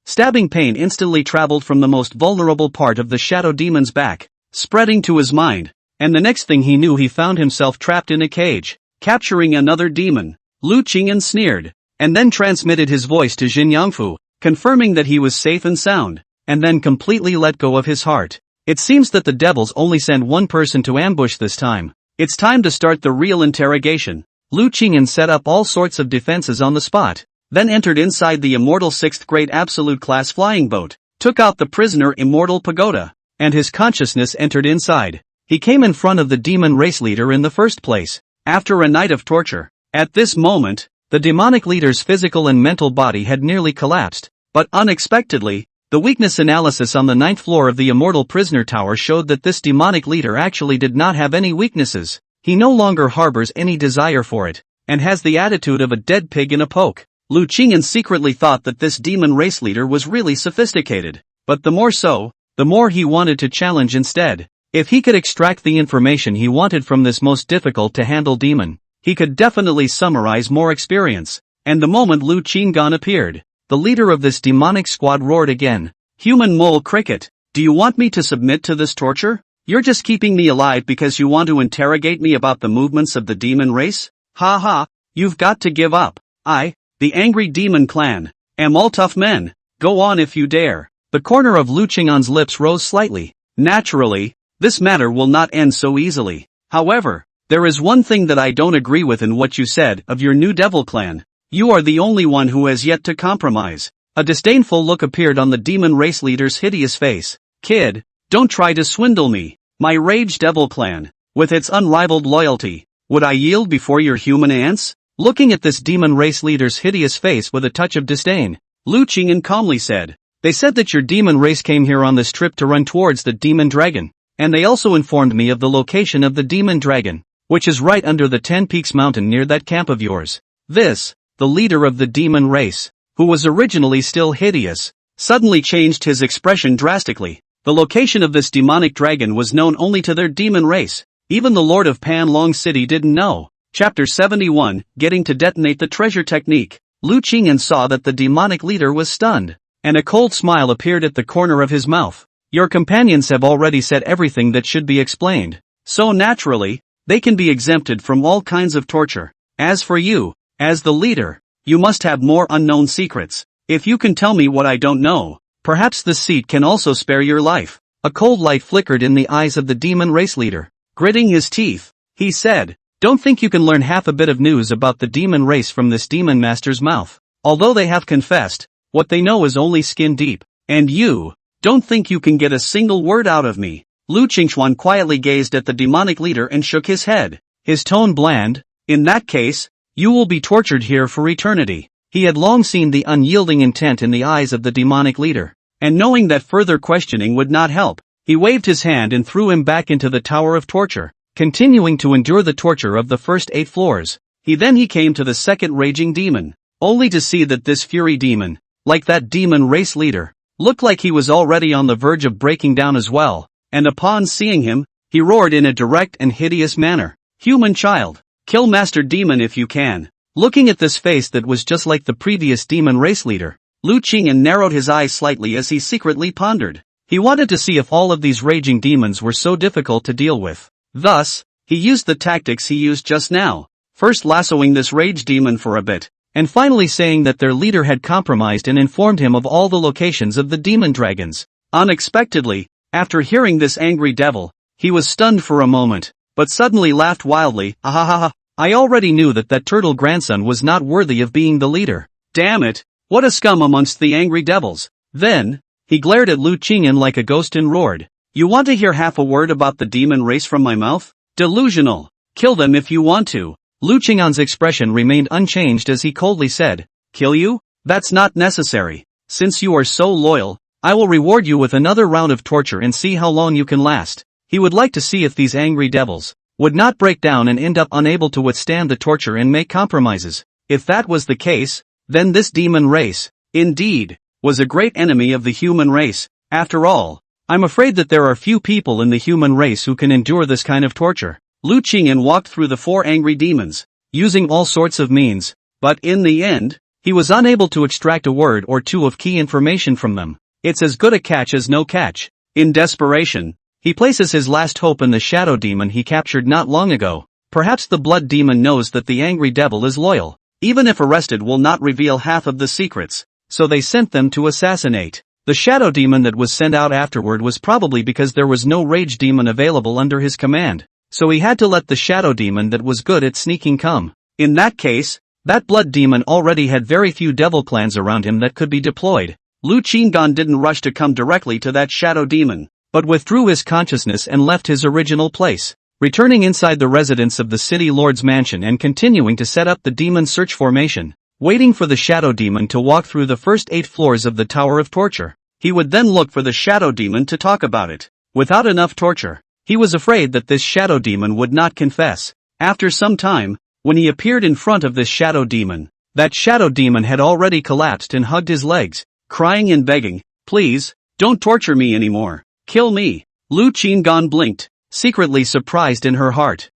Stabbing pain instantly traveled from the most vulnerable part of the shadow demon's back, spreading to his mind, and the next thing he knew he found himself trapped in a cage, capturing another demon. Lu Qing'an sneered, and then transmitted his voice to Jin Yangfu, confirming that he was safe and sound, and then completely let go of his heart. It seems that the devils only send one person to ambush this time. It's time to start the real interrogation. Lu Qing'an set up all sorts of defenses on the spot, then entered inside the immortal 6th grade absolute class flying boat, took out the prisoner immortal pagoda, and his consciousness entered inside. He came in front of the demon race leader in the first place, after a night of torture. At this moment, the demonic leader's physical and mental body had nearly collapsed, but unexpectedly, the weakness analysis on the 9th floor of the immortal prisoner tower showed that this demonic leader actually did not have any weaknesses. He no longer harbors any desire for it, and has the attitude of a dead pig in a poke. Lu Qing'an secretly thought that this demon race leader was really sophisticated, but the more so, the more he wanted to challenge instead. If he could extract the information he wanted from this most difficult to handle demon, he could definitely summarize more experience. And the moment Lu Qinggan appeared, the leader of this demonic squad roared again. Human mole cricket, do you want me to submit to this torture? You're just keeping me alive because you want to interrogate me about the movements of the demon race? Ha, you've got to give up. I, the angry demon clan, am all tough men. Go on if you dare. The corner of Lu Qing'an's lips rose slightly. Naturally, this matter will not end so easily. However, there is one thing that I don't agree with in what you said of your new devil clan. You are the only one who has yet to compromise. A disdainful look appeared on the demon race leader's hideous face. Kid, don't try to swindle me. My rage devil clan, with its unrivaled loyalty, would I yield before your human ants? Looking at this demon race leader's hideous face with a touch of disdain, Lu Qing'an calmly said, they said that your demon race came here on this trip to run towards the demon dragon, and they also informed me of the location of the demon dragon, which is right under the 10 Peaks mountain near that camp of yours. This, the leader of the demon race, who was originally still hideous, suddenly changed his expression drastically. The location of this demonic dragon was known only to their demon race. Even the Lord of Panlong City didn't know. Chapter 71, Getting to Detonate the Treasure Technique. Lu Qing'an saw that the demonic leader was stunned, and a cold smile appeared at the corner of his mouth. Your companions have already said everything that should be explained, so naturally, they can be exempted from all kinds of torture. As for you, as the leader, you must have more unknown secrets. If you can tell me what I don't know, perhaps this seat can also spare your life. A cold light flickered in the eyes of the demon race leader. Gritting his teeth, he said, don't think you can learn half a bit of news about the demon race from this demon master's mouth. Although they have confessed, what they know is only skin deep. And you, don't think you can get a single word out of me. Lu Qingxuan quietly gazed at the demonic leader and shook his head, his tone bland. In that case, you will be tortured here for eternity. He had long seen the unyielding intent in the eyes of the demonic leader, and knowing that further questioning would not help, he waved his hand and threw him back into the tower of torture, continuing to endure the torture of the first 8 floors. He came to the second raging demon, only to see that this fury demon, like that demon race leader, looked like he was already on the verge of breaking down as well, and upon seeing him, he roared in a direct and hideous manner, human child, kill master demon if you can. Looking at this face that was just like the previous demon race leader, Lu Qing'an narrowed his eyes slightly as he secretly pondered. He wanted to see if all of these raging demons were so difficult to deal with. Thus, He used the tactics he used just now, first lassoing this rage demon for a bit, and finally saying that their leader had compromised and informed him of all the locations of the demon dragons. Unexpectedly, after hearing this angry devil, he was stunned for a moment, but suddenly laughed wildly. "Ahahaha, I already knew that turtle grandson was not worthy of being the leader. Damn it, what a scum amongst the angry devils." Then, he glared at Lu Qingyan like a ghost and roared, "You want to hear half a word about the demon race from my mouth? Delusional. Kill them if you want to." Lu Qingyan's expression remained unchanged as he coldly said, "Kill you? That's not necessary. Since you are so loyal, I will reward you with another round of torture and see how long you can last." He would like to see if these angry devils would not break down and end up unable to withstand the torture and make compromises. If that was the case, then this demon race, indeed, was a great enemy of the human race. After all, I'm afraid that there are few people in the human race who can endure this kind of torture. Lu Qingyan walked through the 4 angry demons, using all sorts of means, but in the end, he was unable to extract a word or two of key information from them. It's as good a catch as no catch. In desperation, he places his last hope in the shadow demon he captured not long ago. Perhaps the blood demon knows that the angry devil is loyal, even if arrested will not reveal half of the secrets, so they sent them to assassinate. The shadow demon that was sent out afterward was probably because there was no rage demon available under his command, so he had to let the shadow demon that was good at sneaking come. In that case, that blood demon already had very few devil clans around him that could be deployed. Lu Qingyan didn't rush to come directly to that shadow demon, but withdrew his consciousness and left his original place, returning inside the residence of the city lord's mansion and continuing to set up the demon search formation, waiting for the shadow demon to walk through the first 8 floors of the Tower of Torture. He would then look for the shadow demon to talk about it. Without enough torture, he was afraid that this shadow demon would not confess. After some time, when he appeared in front of this shadow demon, that shadow demon had already collapsed and hugged his legs, crying and begging, "Please, don't torture me anymore. Kill me." Lu Qingyan blinked, secretly surprised in her heart.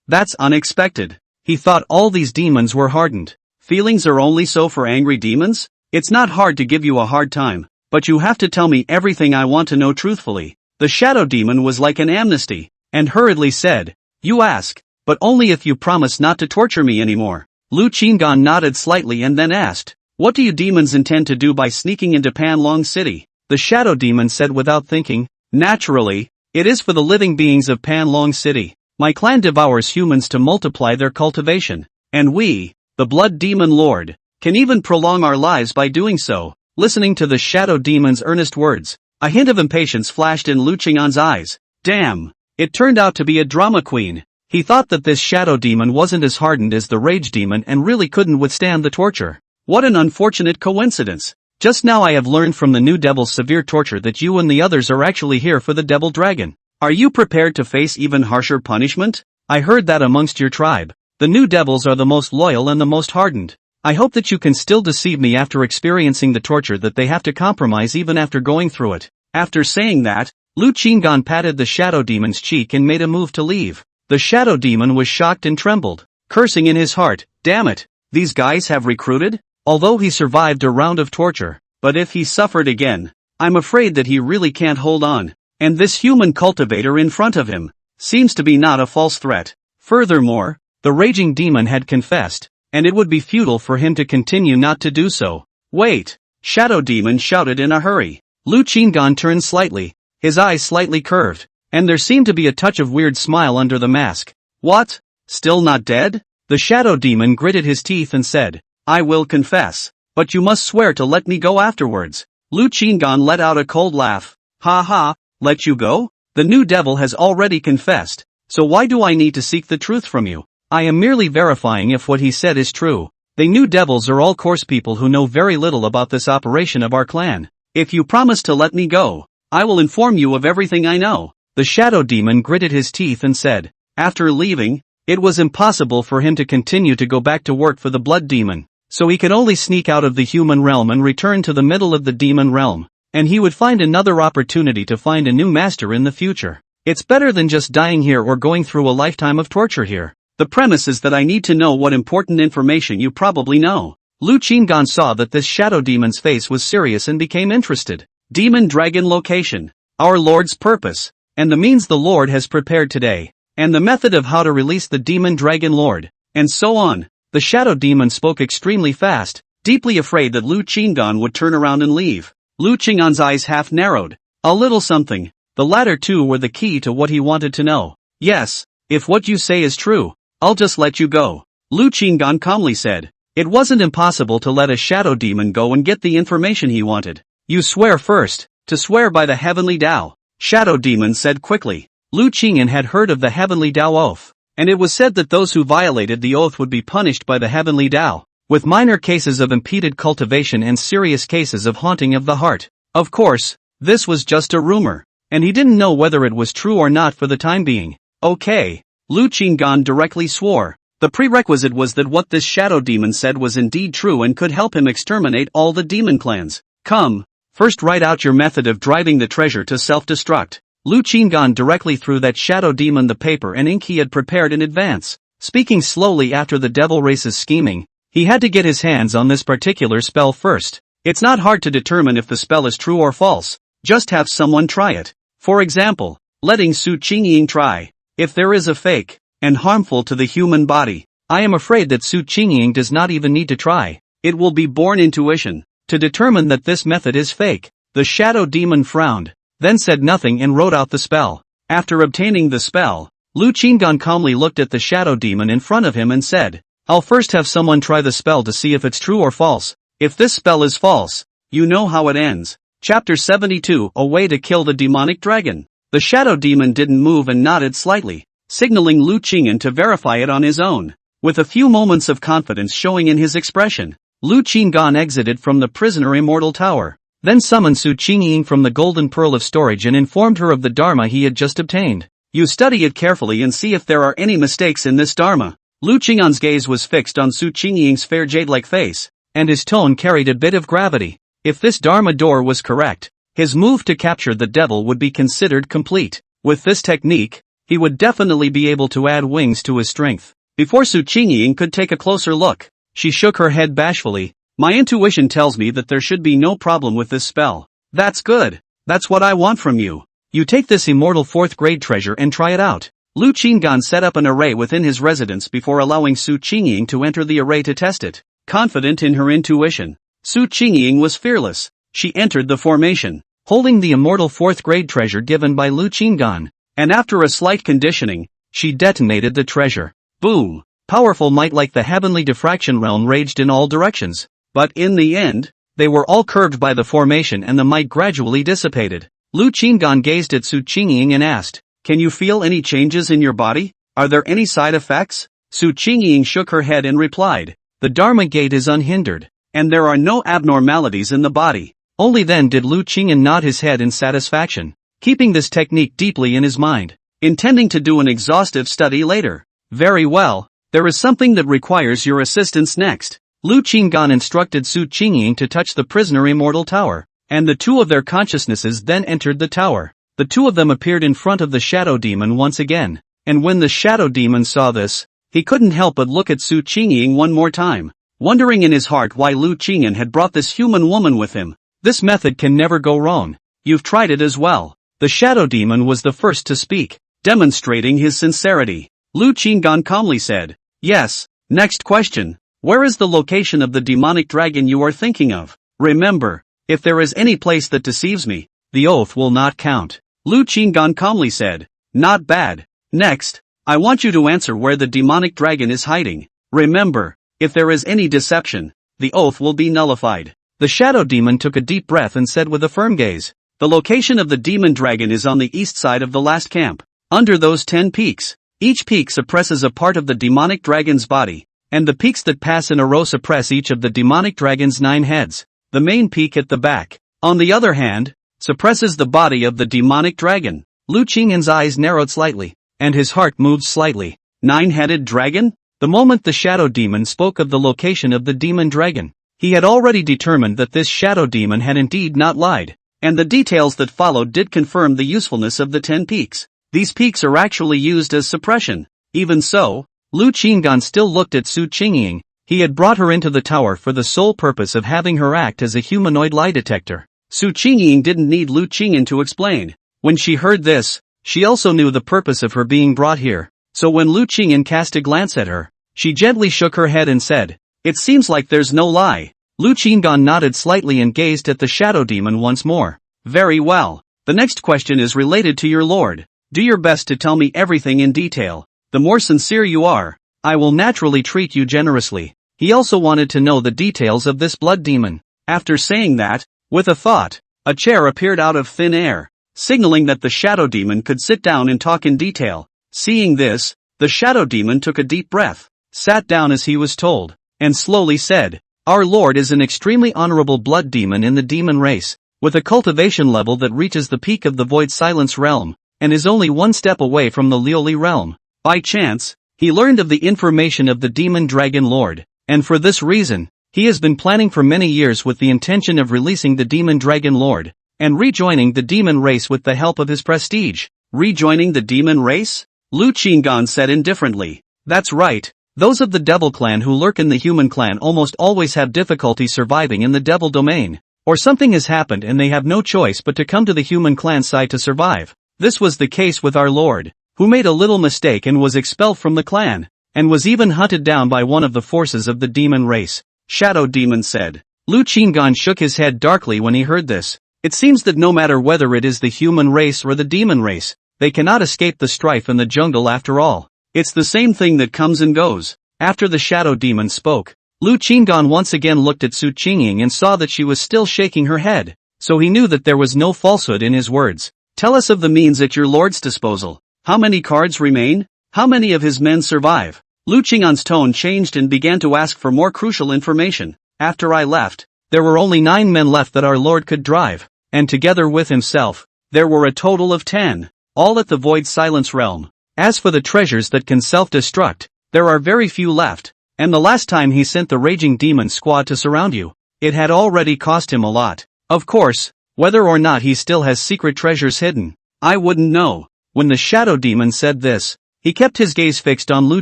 That's unexpected. He thought all these demons were hardened. Feelings are only so for angry demons? It's not hard to give you a hard time, but you have to tell me everything I want to know truthfully. The shadow demon was like an amnesty, and hurriedly said, "You ask, but only if you promise not to torture me anymore." Lu Qingyan nodded slightly and then asked, "What do you demons intend to do by sneaking into Panlong City?" The shadow demon said without thinking, "Naturally, it is for the living beings of Panlong City. My clan devours humans to multiply their cultivation, and we, the blood demon lord, can even prolong our lives by doing so." Listening to the shadow demon's earnest words, a hint of impatience flashed in Lu Qingyan's eyes. Damn, it turned out to be a drama queen. He thought that this shadow demon wasn't as hardened as the rage demon and really couldn't withstand the torture. What an unfortunate coincidence. Just now I have learned from the new devil's severe torture that you and the others are actually here for the devil dragon. Are you prepared to face even harsher punishment? I heard that amongst your tribe, the new devils are the most loyal and the most hardened. I hope that you can still deceive me after experiencing the torture that they have to compromise even after going through it. After saying that, Lu Qingyan patted the shadow demon's cheek and made a move to leave. The shadow demon was shocked and trembled, cursing in his heart, "Damn it, these guys have recruited?" Although he survived a round of torture, but if he suffered again, I'm afraid that he really can't hold on. And this human cultivator in front of him seems to be not a false threat. Furthermore, the raging demon had confessed, and it would be futile for him to continue not to do so. "Wait!" Shadow Demon shouted in a hurry. Lu Qingyan turned slightly, his eyes slightly curved, and there seemed to be a touch of weird smile under the mask. "What? Still not dead?" The Shadow Demon gritted his teeth and said, "I will confess, but you must swear to let me go afterwards." Lu Qingyan let out a cold laugh. "Ha ha, let you go? The new devil has already confessed, so why do I need to seek the truth from you? I am merely verifying if what he said is true. The new devils are all coarse people who know very little about this operation of our clan. If you promise to let me go, I will inform you of everything I know." The Shadow Demon gritted his teeth and said, after leaving, it was impossible for him to continue to go back to work for the Blood Demon, so he could only sneak out of the human realm and return to the middle of the demon realm, and he would find another opportunity to find a new master in the future. It's better than just dying here or going through a lifetime of torture here. The premise is that I need to know what important information you probably know. Lu Qingyan saw that this Shadow Demon's face was serious and became interested. Demon Dragon location. Our Lord's purpose, and the means the Lord has prepared today. and the method of how to release the demon dragon lord, and so on. The shadow demon spoke extremely fast, deeply afraid that Lu Qinggan would turn around and leave. Lu Qinggan's eyes half narrowed. A little something. The latter two were the key to what he wanted to know. Yes, if what you say is true, I'll just let you go. Lu Qinggan calmly said. It wasn't impossible to let a shadow demon go and get the information he wanted. You swear first, to swear by the heavenly Tao. Shadow demon said quickly. Lu Qinggan had heard of the heavenly Tao oath, and it was said that those who violated the oath would be punished by the heavenly Tao, with minor cases of impeded cultivation and serious cases of haunting of the heart. Of course, this was just a rumor, and he didn't know whether it was true or not for the time being. Okay. Lu Qinggan directly swore. The prerequisite was that what this shadow demon said was indeed true and could help him exterminate all the demon clans. Come, first write out your method of driving the treasure to self-destruct. Lu Qinggan directly threw that shadow demon the paper and ink he had prepared in advance. Speaking slowly after the devil race's scheming, he had to get his hands on this particular spell first. It's not hard to determine if the spell is true or false. Just have someone try it. For example, letting Su Qingying try. If there is a fake, and harmful to the human body, I am afraid that Su Qingying does not even need to try. It will be born intuition, to determine that this method is fake. The shadow demon frowned, then said nothing and wrote out the spell. After obtaining the spell, Lu Qinggan calmly looked at the shadow demon in front of him and said, I'll first have someone try the spell to see if it's true or false. If this spell is false, you know how it ends. Chapter 72, A Way to Kill the Demonic Dragon. The shadow demon didn't move and nodded slightly, signaling Lu Qinggan to verify it on his own. With a few moments of confidence showing in his expression, Lu Qinggan exited from the prisoner immortal tower, then summoned Su Qingying from the golden pearl of storage and informed her of the dharma he had just obtained. You study it carefully and see if there are any mistakes in this dharma. Lu Qinggan's gaze was fixed on Su Qingying's fair jade-like face, and his tone carried a bit of gravity. If this dharma door was correct, his move to capture the devil would be considered complete. With this technique, he would definitely be able to add wings to his strength. Before Su Qingying could take a closer look, she shook her head bashfully. My intuition tells me that there should be no problem with this spell. That's good. That's what I want from you. You take this immortal 4th grade treasure and try it out. Lu Qinggan set up an array within his residence before allowing Su Qingying to enter the array to test it. Confident in her intuition, Su Qingying was fearless. She entered the formation, holding the immortal 4th grade treasure given by Lu Qinggan, and after a slight conditioning, she detonated the treasure. Boom! Powerful might like the heavenly diffraction realm raged in all directions, but in the end, they were all curved by the formation and the might gradually dissipated. Lu Qinggan gazed at Su Qingying and asked, Can you feel any changes in your body? Are there any side effects? Su Qingying shook her head and replied, The Dharma gate is unhindered, and there are no abnormalities in the body. Only then did Lu Qingyan nod his head in satisfaction, keeping this technique deeply in his mind, intending to do an exhaustive study later. Very well, there is something that requires your assistance next. Lu Qinggan instructed Su Qingying to touch the prisoner immortal tower, and the two of their consciousnesses then entered the tower. The two of them appeared in front of the shadow demon once again, and when the shadow demon saw this, he couldn't help but look at Su Qingying one more time, wondering in his heart why Lu Qingyan had brought this human woman with him. This method can never go wrong. You've tried it as well. The shadow demon was the first to speak, demonstrating his sincerity. Lu Qinggan calmly said, Yes, next question. Where is the location of the demonic dragon you are thinking of? Remember, if there is any place that deceives me, the oath will not count. Lu Qinggan calmly said, Not bad. Next, I want you to answer where the demonic dragon is hiding. Remember, if there is any deception, the oath will be nullified. The shadow demon took a deep breath and said with a firm gaze, The location of the demon dragon is on the east side of the last camp, under those 10 peaks. Each peak suppresses a part of the demonic dragon's body, and the peaks that pass in a row suppress each of the demonic dragon's 9 heads. The main peak at the back, on the other hand, suppresses the body of the demonic dragon. Lu Qingyan's eyes narrowed slightly, and his heart moved slightly. 9-headed dragon? The moment the shadow demon spoke of the location of the demon dragon, he had already determined that this shadow demon had indeed not lied, and the details that followed did confirm the usefulness of the 10 peaks. These peaks are actually used as suppression. Even so, Lu Qinggan still looked at Su Qingying. He had brought her into the tower for the sole purpose of having her act as a humanoid lie detector. Su Qingying didn't need Lu Qingyan to explain. When she heard this, She also knew the purpose of her being brought here. So when Lu Qingyan cast a glance at her, she gently shook her head and said, "It seems like there's no lie." Lu Qingyan nodded slightly and gazed at the shadow demon once more. "Very well. The next question is related to your lord. Do your best to tell me everything in detail. The more sincere you are, I will naturally treat you generously." He also wanted to know the details of this blood demon. After saying that, with a thought, a chair appeared out of thin air, signaling that the shadow demon could sit down and talk in detail. Seeing this, the shadow demon took a deep breath, sat down as he was told, and slowly said, "Our lord is an extremely honorable blood demon in the demon race, with a cultivation level that reaches the peak of the void silence realm, and is only one step away from the Liuli realm. By chance, he learned of the information of the demon dragon lord, and for this reason, he has been planning for many years with the intention of releasing the demon dragon lord, and rejoining the demon race with the help of his prestige." "Rejoining the demon race?" Lu Qingyan said indifferently. "That's right. Those of the devil clan who lurk in the human clan almost always have difficulty surviving in the devil domain, or something has happened and they have no choice but to come to the human clan side to survive. This was the case with our lord, who made a little mistake and was expelled from the clan, and was even hunted down by one of the forces of the demon race," Shadow Demon said. Lu Qingyan shook his head darkly when he heard this. It seems that no matter whether it is the human race or the demon race, they cannot escape the strife in the jungle after all. It's the same thing that comes and goes. After the shadow demon spoke, Lu Qingyan once again looked at Su Qingying and saw that she was still shaking her head, so he knew that there was no falsehood in his words. "Tell us of the means at your lord's disposal. How many cards remain? How many of his men survive?" Lu Qingyan's tone changed and began to ask for more crucial information. "After I left, there were only 9 men left that our lord could drive, and together with himself, there were a total of 10. All at the void silence realm. As for the treasures that can self-destruct, there are very few left, and the last time he sent the raging demon squad to surround you, it had already cost him a lot. Of course, whether or not he still has secret treasures hidden, I wouldn't know." When the shadow demon said this, he kept his gaze fixed on Lu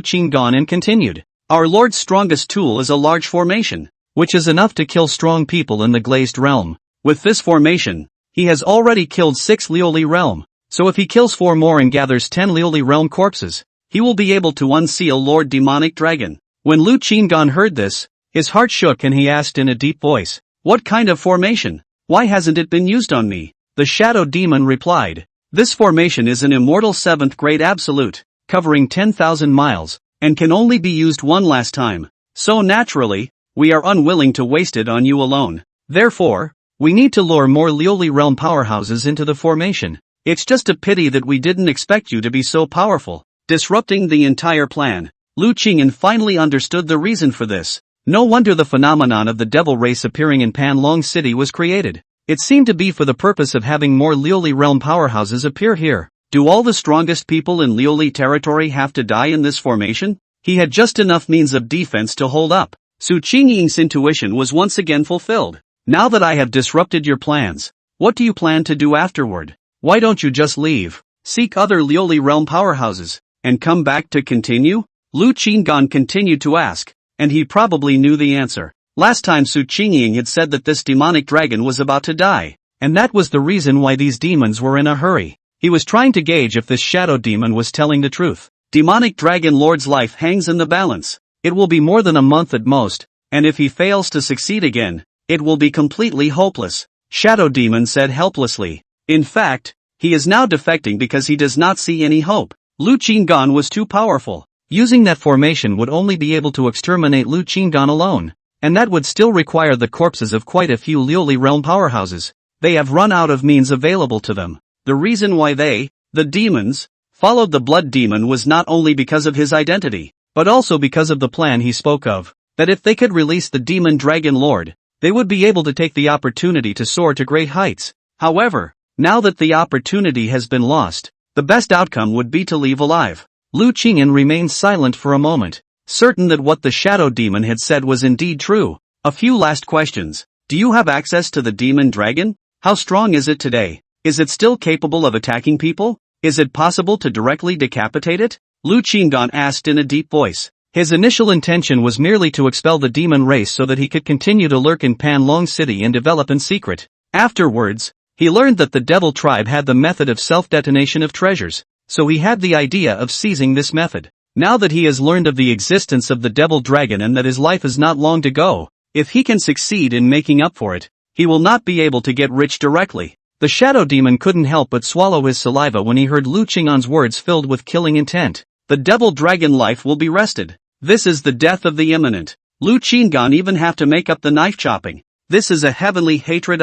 Qingyan and continued, "Our lord's strongest tool is a large formation, which is enough to kill strong people in the glazed realm. With this formation, he has already killed 6 Liuli realm. So if he kills 4 more and gathers 10 Liuli realm corpses, he will be able to unseal Lord Demonic Dragon." When Lu Qingyan heard this, his heart shook and he asked in a deep voice, "What kind of formation? Why hasn't it been used on me?" The shadow demon replied, "This formation is an immortal 7th grade absolute, covering 10,000 miles, and can only be used one last time. So naturally, we are unwilling to waste it on you alone. Therefore, we need to lure more Liuli realm powerhouses into the formation. It's just a pity that we didn't expect you to be so powerful, disrupting the entire plan." Lu Qingyan finally understood the reason for this. No wonder the phenomenon of the devil race appearing in Panlong City was created. It seemed to be for the purpose of having more Liuli realm powerhouses appear here. Do all the strongest people in Liuli territory have to die in this formation? He had just enough means of defense to hold up. Su Qingying's intuition was once again fulfilled. "Now that I have disrupted your plans, what do you plan to do afterward? Why don't you just leave, seek other Liuli realm powerhouses, and come back to continue?" Lu Qingyan continued to ask, and he probably knew the answer. Last time Su Qingying had said that this demonic dragon was about to die, and that was the reason why these demons were in a hurry. He was trying to gauge if this shadow demon was telling the truth. Demonic Dragon Lord's life hangs in the balance. It will be more than a month at most, and if he fails to succeed again, it will be completely hopeless, Shadow Demon said helplessly. In fact, he is now defecting because he does not see any hope. Lu Qingyan was too powerful. Using that formation would only be able to exterminate Lu Qingyan alone, and that would still require the corpses of quite a few Liuli realm powerhouses. They have run out of means available to them. The reason why they, the demons, followed the blood demon was not only because of his identity, but also because of the plan he spoke of, that if they could release the demon dragon lord, they would be able to take the opportunity to soar to great heights. However, now that the opportunity has been lost, the best outcome would be to leave alive. Lu Qingyan remained silent for a moment, certain that what the shadow demon had said was indeed true. A few last questions. Do you have access to the demon dragon? How strong is it today? Is it still capable of attacking people? Is it possible to directly decapitate it? Lu Qingyan asked in a deep voice. His initial intention was merely to expel the demon race so that he could continue to lurk in Panlong City and develop in secret. Afterwards, He learned that the devil tribe had the method of self-detonation of treasures, so he had the idea of seizing this method. Now that he has learned of the existence of the devil dragon and that his life is not long to go, if he can succeed in making up for it, he will not be able to get rich directly. The shadow demon couldn't help but swallow his saliva when he heard Lu Qing'an's words filled with killing intent. The devil dragon life will be wrested. This is the death of the imminent. Lu Qing'an even have to make up the knife chopping. This is a heavenly hatred.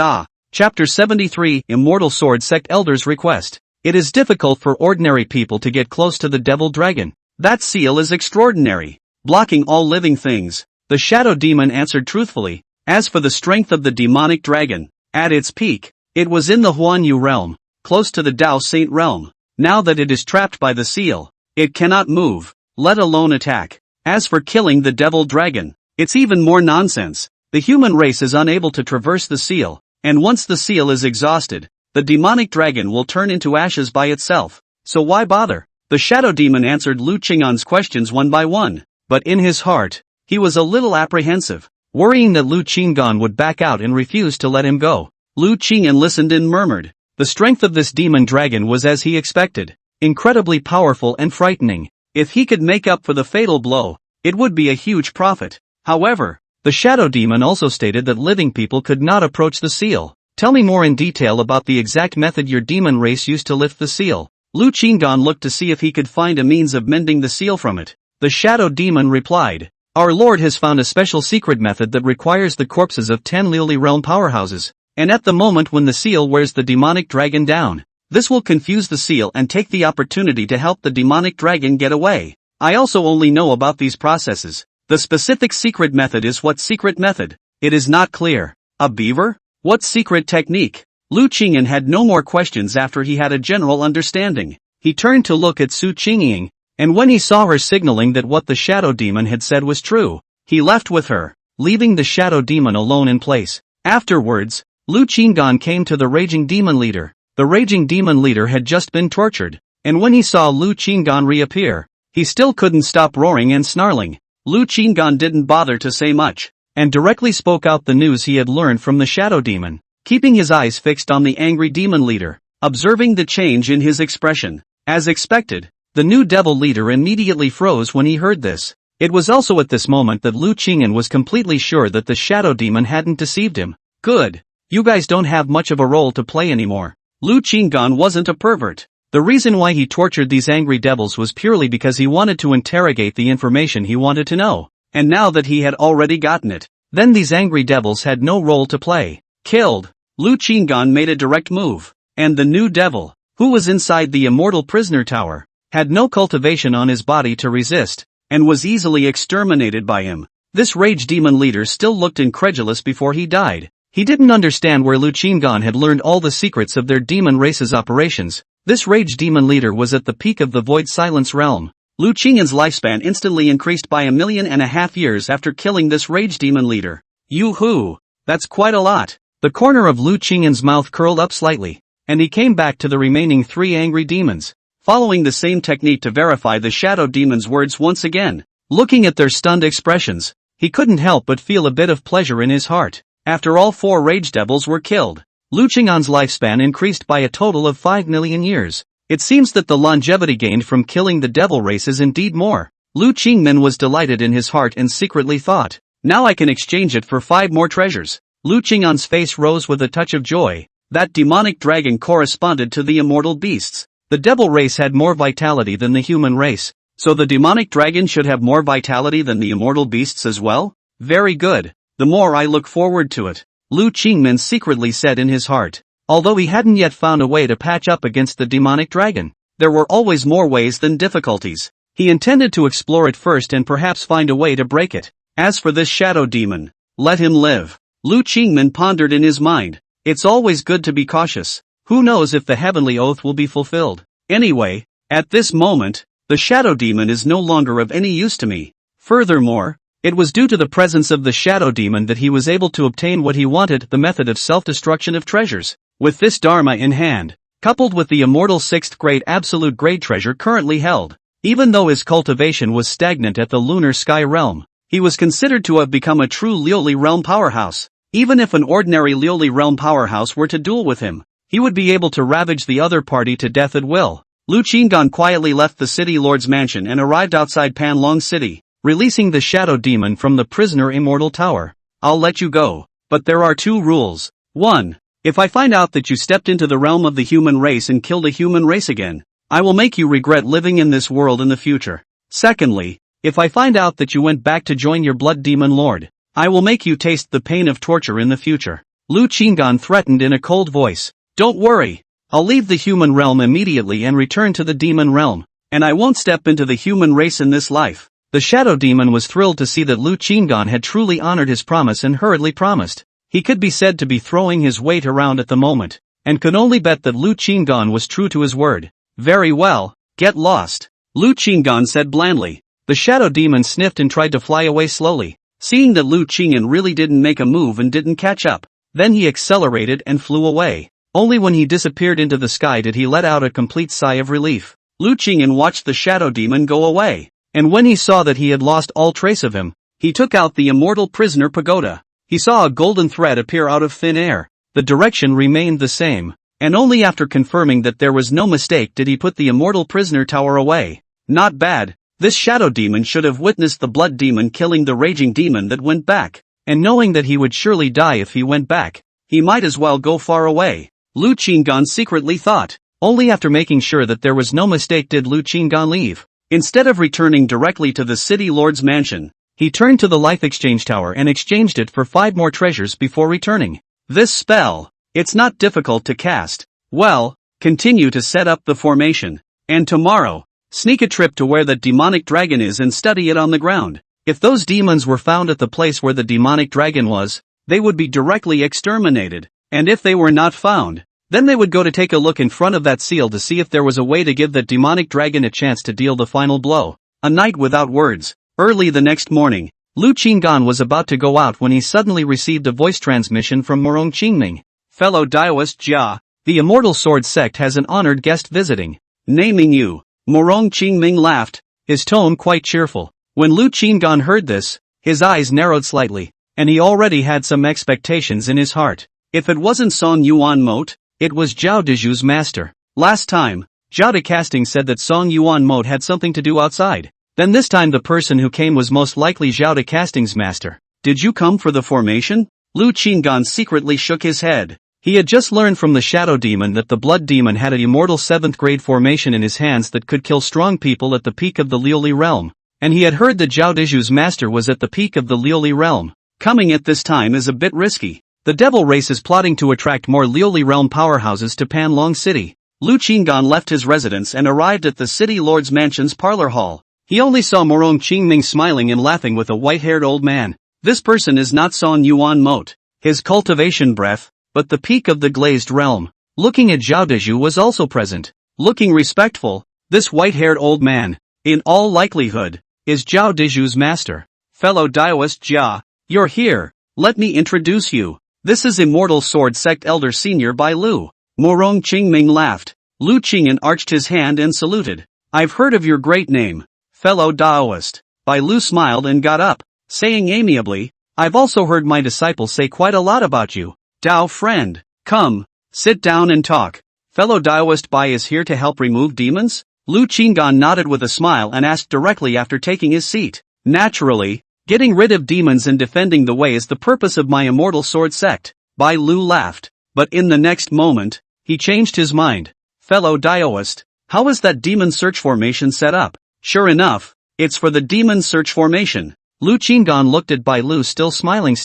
Chapter 73 Immortal Sword Sect Elder's Request. It is difficult for ordinary people to get close to the devil dragon. That seal is extraordinary, blocking all living things. The shadow demon answered truthfully. As for the strength of the demonic dragon, at its peak, it was in the Huanyu realm, close to the Dao Saint realm. Now that it is trapped by the seal, it cannot move, let alone attack. As for killing the devil dragon, it's even more nonsense. The human race is unable to traverse the seal, and once the seal is exhausted, the demonic dragon will turn into ashes by itself. So why bother? The shadow demon answered Lu Qing'an's questions one by one, but in his heart, he was a little apprehensive, worrying that Lu Qing'an would back out and refuse to let him go. Lu Qing'an listened and murmured. The strength of this demon dragon was as he expected, incredibly powerful and frightening. If he could make up for the fatal blow, it would be a huge profit. However, the shadow demon also stated that living people could not approach the seal. Tell me more in detail about the exact method your demon race used to lift the seal. Lu Qing'an looked to see if he could find a means of mending the seal from it. The shadow demon replied, Our Lord has found a special secret method that requires the corpses of 10 Liuli realm powerhouses, and at the moment when the seal wears the demonic dragon down, this will confuse the seal and take the opportunity to help the demonic dragon get away. I also only know about these processes. The specific secret method is what secret method? It is not clear. A beaver? What secret technique? Lu Qing'an had no more questions after he had a general understanding. He turned to look at Su Qingying, and when he saw her signaling that what the shadow demon had said was true, he left with her, leaving the shadow demon alone in place. Afterwards, Lu Qing'an came to the raging demon leader. The raging demon leader had just been tortured, and when he saw Lu Qing'an reappear, he still couldn't stop roaring and snarling. Lu Qing'an didn't bother to say much, and directly spoke out the news he had learned from the shadow demon, keeping his eyes fixed on the angry demon leader, observing the change in his expression. As expected, the new devil leader immediately froze when he heard this. It was also at this moment that Lu Qing'an was completely sure that the shadow demon hadn't deceived him. Good. You guys don't have much of a role to play anymore. Lu Qing'an wasn't a pervert. The reason why he tortured these angry devils was purely because he wanted to interrogate the information he wanted to know. And now that he had already gotten it, then these angry devils had no role to play. Killed. Lu Qing'an made a direct move, and the new devil, who was inside the immortal prisoner tower, had no cultivation on his body to resist, and was easily exterminated by him. This rage demon leader still looked incredulous before he died. He didn't understand where Lu Qing'an had learned all the secrets of their demon race's operations. This rage demon leader was at the peak of the void silence realm. Lu Qing'an's lifespan instantly increased by 1.5 million years after killing this rage demon leader. Yoo-hoo! That's quite a lot. The corner of Lu Qing'an's mouth curled up slightly, and he came back to the remaining 3 angry demons, following the same technique to verify the shadow demon's words once again. Looking at their stunned expressions, he couldn't help but feel a bit of pleasure in his heart. After all 4 rage devils were killed, Lu Qing'an's lifespan increased by a total of 5 million years. It seems that the longevity gained from killing the devil race is indeed more. Lu Qing'an was delighted in his heart and secretly thought, now I can exchange it for 5 more treasures. Lu Qing'an's face rose with a touch of joy. That demonic dragon corresponded to the immortal beasts. The devil race had more vitality than the human race, so the demonic dragon should have more vitality than the immortal beasts as well? Very good. The more I look forward to it, Lu Qing'an secretly said in his heart. Although he hadn't yet found a way to patch up against the demonic dragon, there were always more ways than difficulties. He intended to explore it first and perhaps find a way to break it. As for this shadow demon, let him live. Lu Qing'an pondered in his mind. It's always good to be cautious. Who knows if the heavenly oath will be fulfilled? Anyway, at this moment, the shadow demon is no longer of any use to me. Furthermore, it was due to the presence of the shadow demon that he was able to obtain what he wanted, the method of self-destruction of treasures. With this dharma in hand, coupled with the immortal 6th grade absolute grade treasure currently held, even though his cultivation was stagnant at the lunar sky realm, he was considered to have become a true Liuli realm powerhouse. Even if an ordinary Liuli realm powerhouse were to duel with him, he would be able to ravage the other party to death at will. Lu Qinggan quietly left the city lord's mansion and arrived outside Panlong City, releasing the shadow demon from the prisoner immortal tower. I'll let you go, but there are 2 rules. 1. If I find out that you stepped into the realm of the human race and killed a human race again, I will make you regret living in this world in the future. Secondly, if I find out that you went back to join your blood demon lord, I will make you taste the pain of torture in the future. Lu Qinggan threatened in a cold voice. Don't worry, I'll leave the human realm immediately and return to the demon realm, and I won't step into the human race in this life. The shadow demon was thrilled to see that Lu Qinggan had truly honored his promise and hurriedly promised. He could be said to be throwing his weight around at the moment, and could only bet that Lu Qinggan was true to his word. Very well, get lost, Lu Qinggan said blandly. The shadow demon sniffed and tried to fly away slowly, seeing that Lu Qinggan really didn't make a move and didn't catch up. Then he accelerated and flew away. Only when he disappeared into the sky did he let out a complete sigh of relief. Lu Qinggan watched the shadow demon go away, and when he saw that he had lost all trace of him, he took out the immortal prisoner pagoda. He saw a golden thread appear out of thin air. The direction remained the same, and only after confirming that there was no mistake did he put the immortal prisoner tower away. Not bad. This shadow demon should have witnessed the blood demon killing the raging demon that went back, and knowing that he would surely die if he went back, he might as well go far away, Lu Qinggan secretly thought. Only after making sure that there was no mistake did Lu Qinggan leave. Instead of returning directly to the city lord's mansion, he turned to the life exchange tower and exchanged it for 5 more treasures before returning. This spell, it's not difficult to cast. Well, continue to set up the formation, and tomorrow, sneak a trip to where that demonic dragon is and study it on the ground. If those demons were found at the place where the demonic dragon was, they would be directly exterminated, and if they were not found, then they would go to take a look in front of that seal to see if there was a way to give that demonic dragon a chance to deal the final blow. A night without words. Early the next morning, Lu Qinggan was about to go out when he suddenly received a voice transmission from Morong Qingming. Fellow Daoist Jia, the Immortal Sword Sect has an honored guest visiting. Naming you. Morong Qingming laughed, his tone quite cheerful. When Lu Qinggan heard this, his eyes narrowed slightly, and he already had some expectations in his heart. If it wasn't Song Yuan Moat, it was Zhao Deju's master. Last time, Zhao De Casting said that Song Yuan Moat had something to do outside. Then this time the person who came was most likely Zhao De Casting's master. Did you come for the formation? Lu Qinggan secretly shook his head. He had just learned from the shadow demon that the blood demon had an immortal 7th grade formation in his hands that could kill strong people at the peak of the Liuli realm. And he had heard that Zhao Deju's master was at the peak of the Liuli realm. Coming at this time is a bit risky. The devil race is plotting to attract more Liuli realm powerhouses to Panlong City. Lu Qinggan left his residence and arrived at the city lord's mansion's parlor hall. He only saw Morong Qingming smiling and laughing with a white-haired old man. This person is not Song Yuan Moat, his cultivation breath, but the peak of the glazed realm. Looking at Zhao Deju was also present. Looking respectful, this white-haired old man, in all likelihood, is Zhao Deju's master. Fellow Daoist Jia, you're here. Let me introduce you. This is Immortal Sword Sect Elder Senior Bai Lu. Morong Qingming laughed. Lu Qingyan arched his hand and saluted. I've heard of your great name, fellow Daoist. Bai Lu smiled and got up, saying amiably, I've also heard my disciples say quite a lot about you. Dao friend, come, sit down and talk. Fellow Daoist Bai is here to help remove demons? Lu Qinggan nodded with a smile and asked directly after taking his seat. Naturally, getting rid of demons and defending the way is the purpose of my Immortal Sword Sect. Bai Lu laughed, but in the next moment, he changed his mind. Fellow Daoist, how is that demon search formation set up? Sure enough, it's for the demon search formation. Lu Qinggan looked at Bai Lu still smiling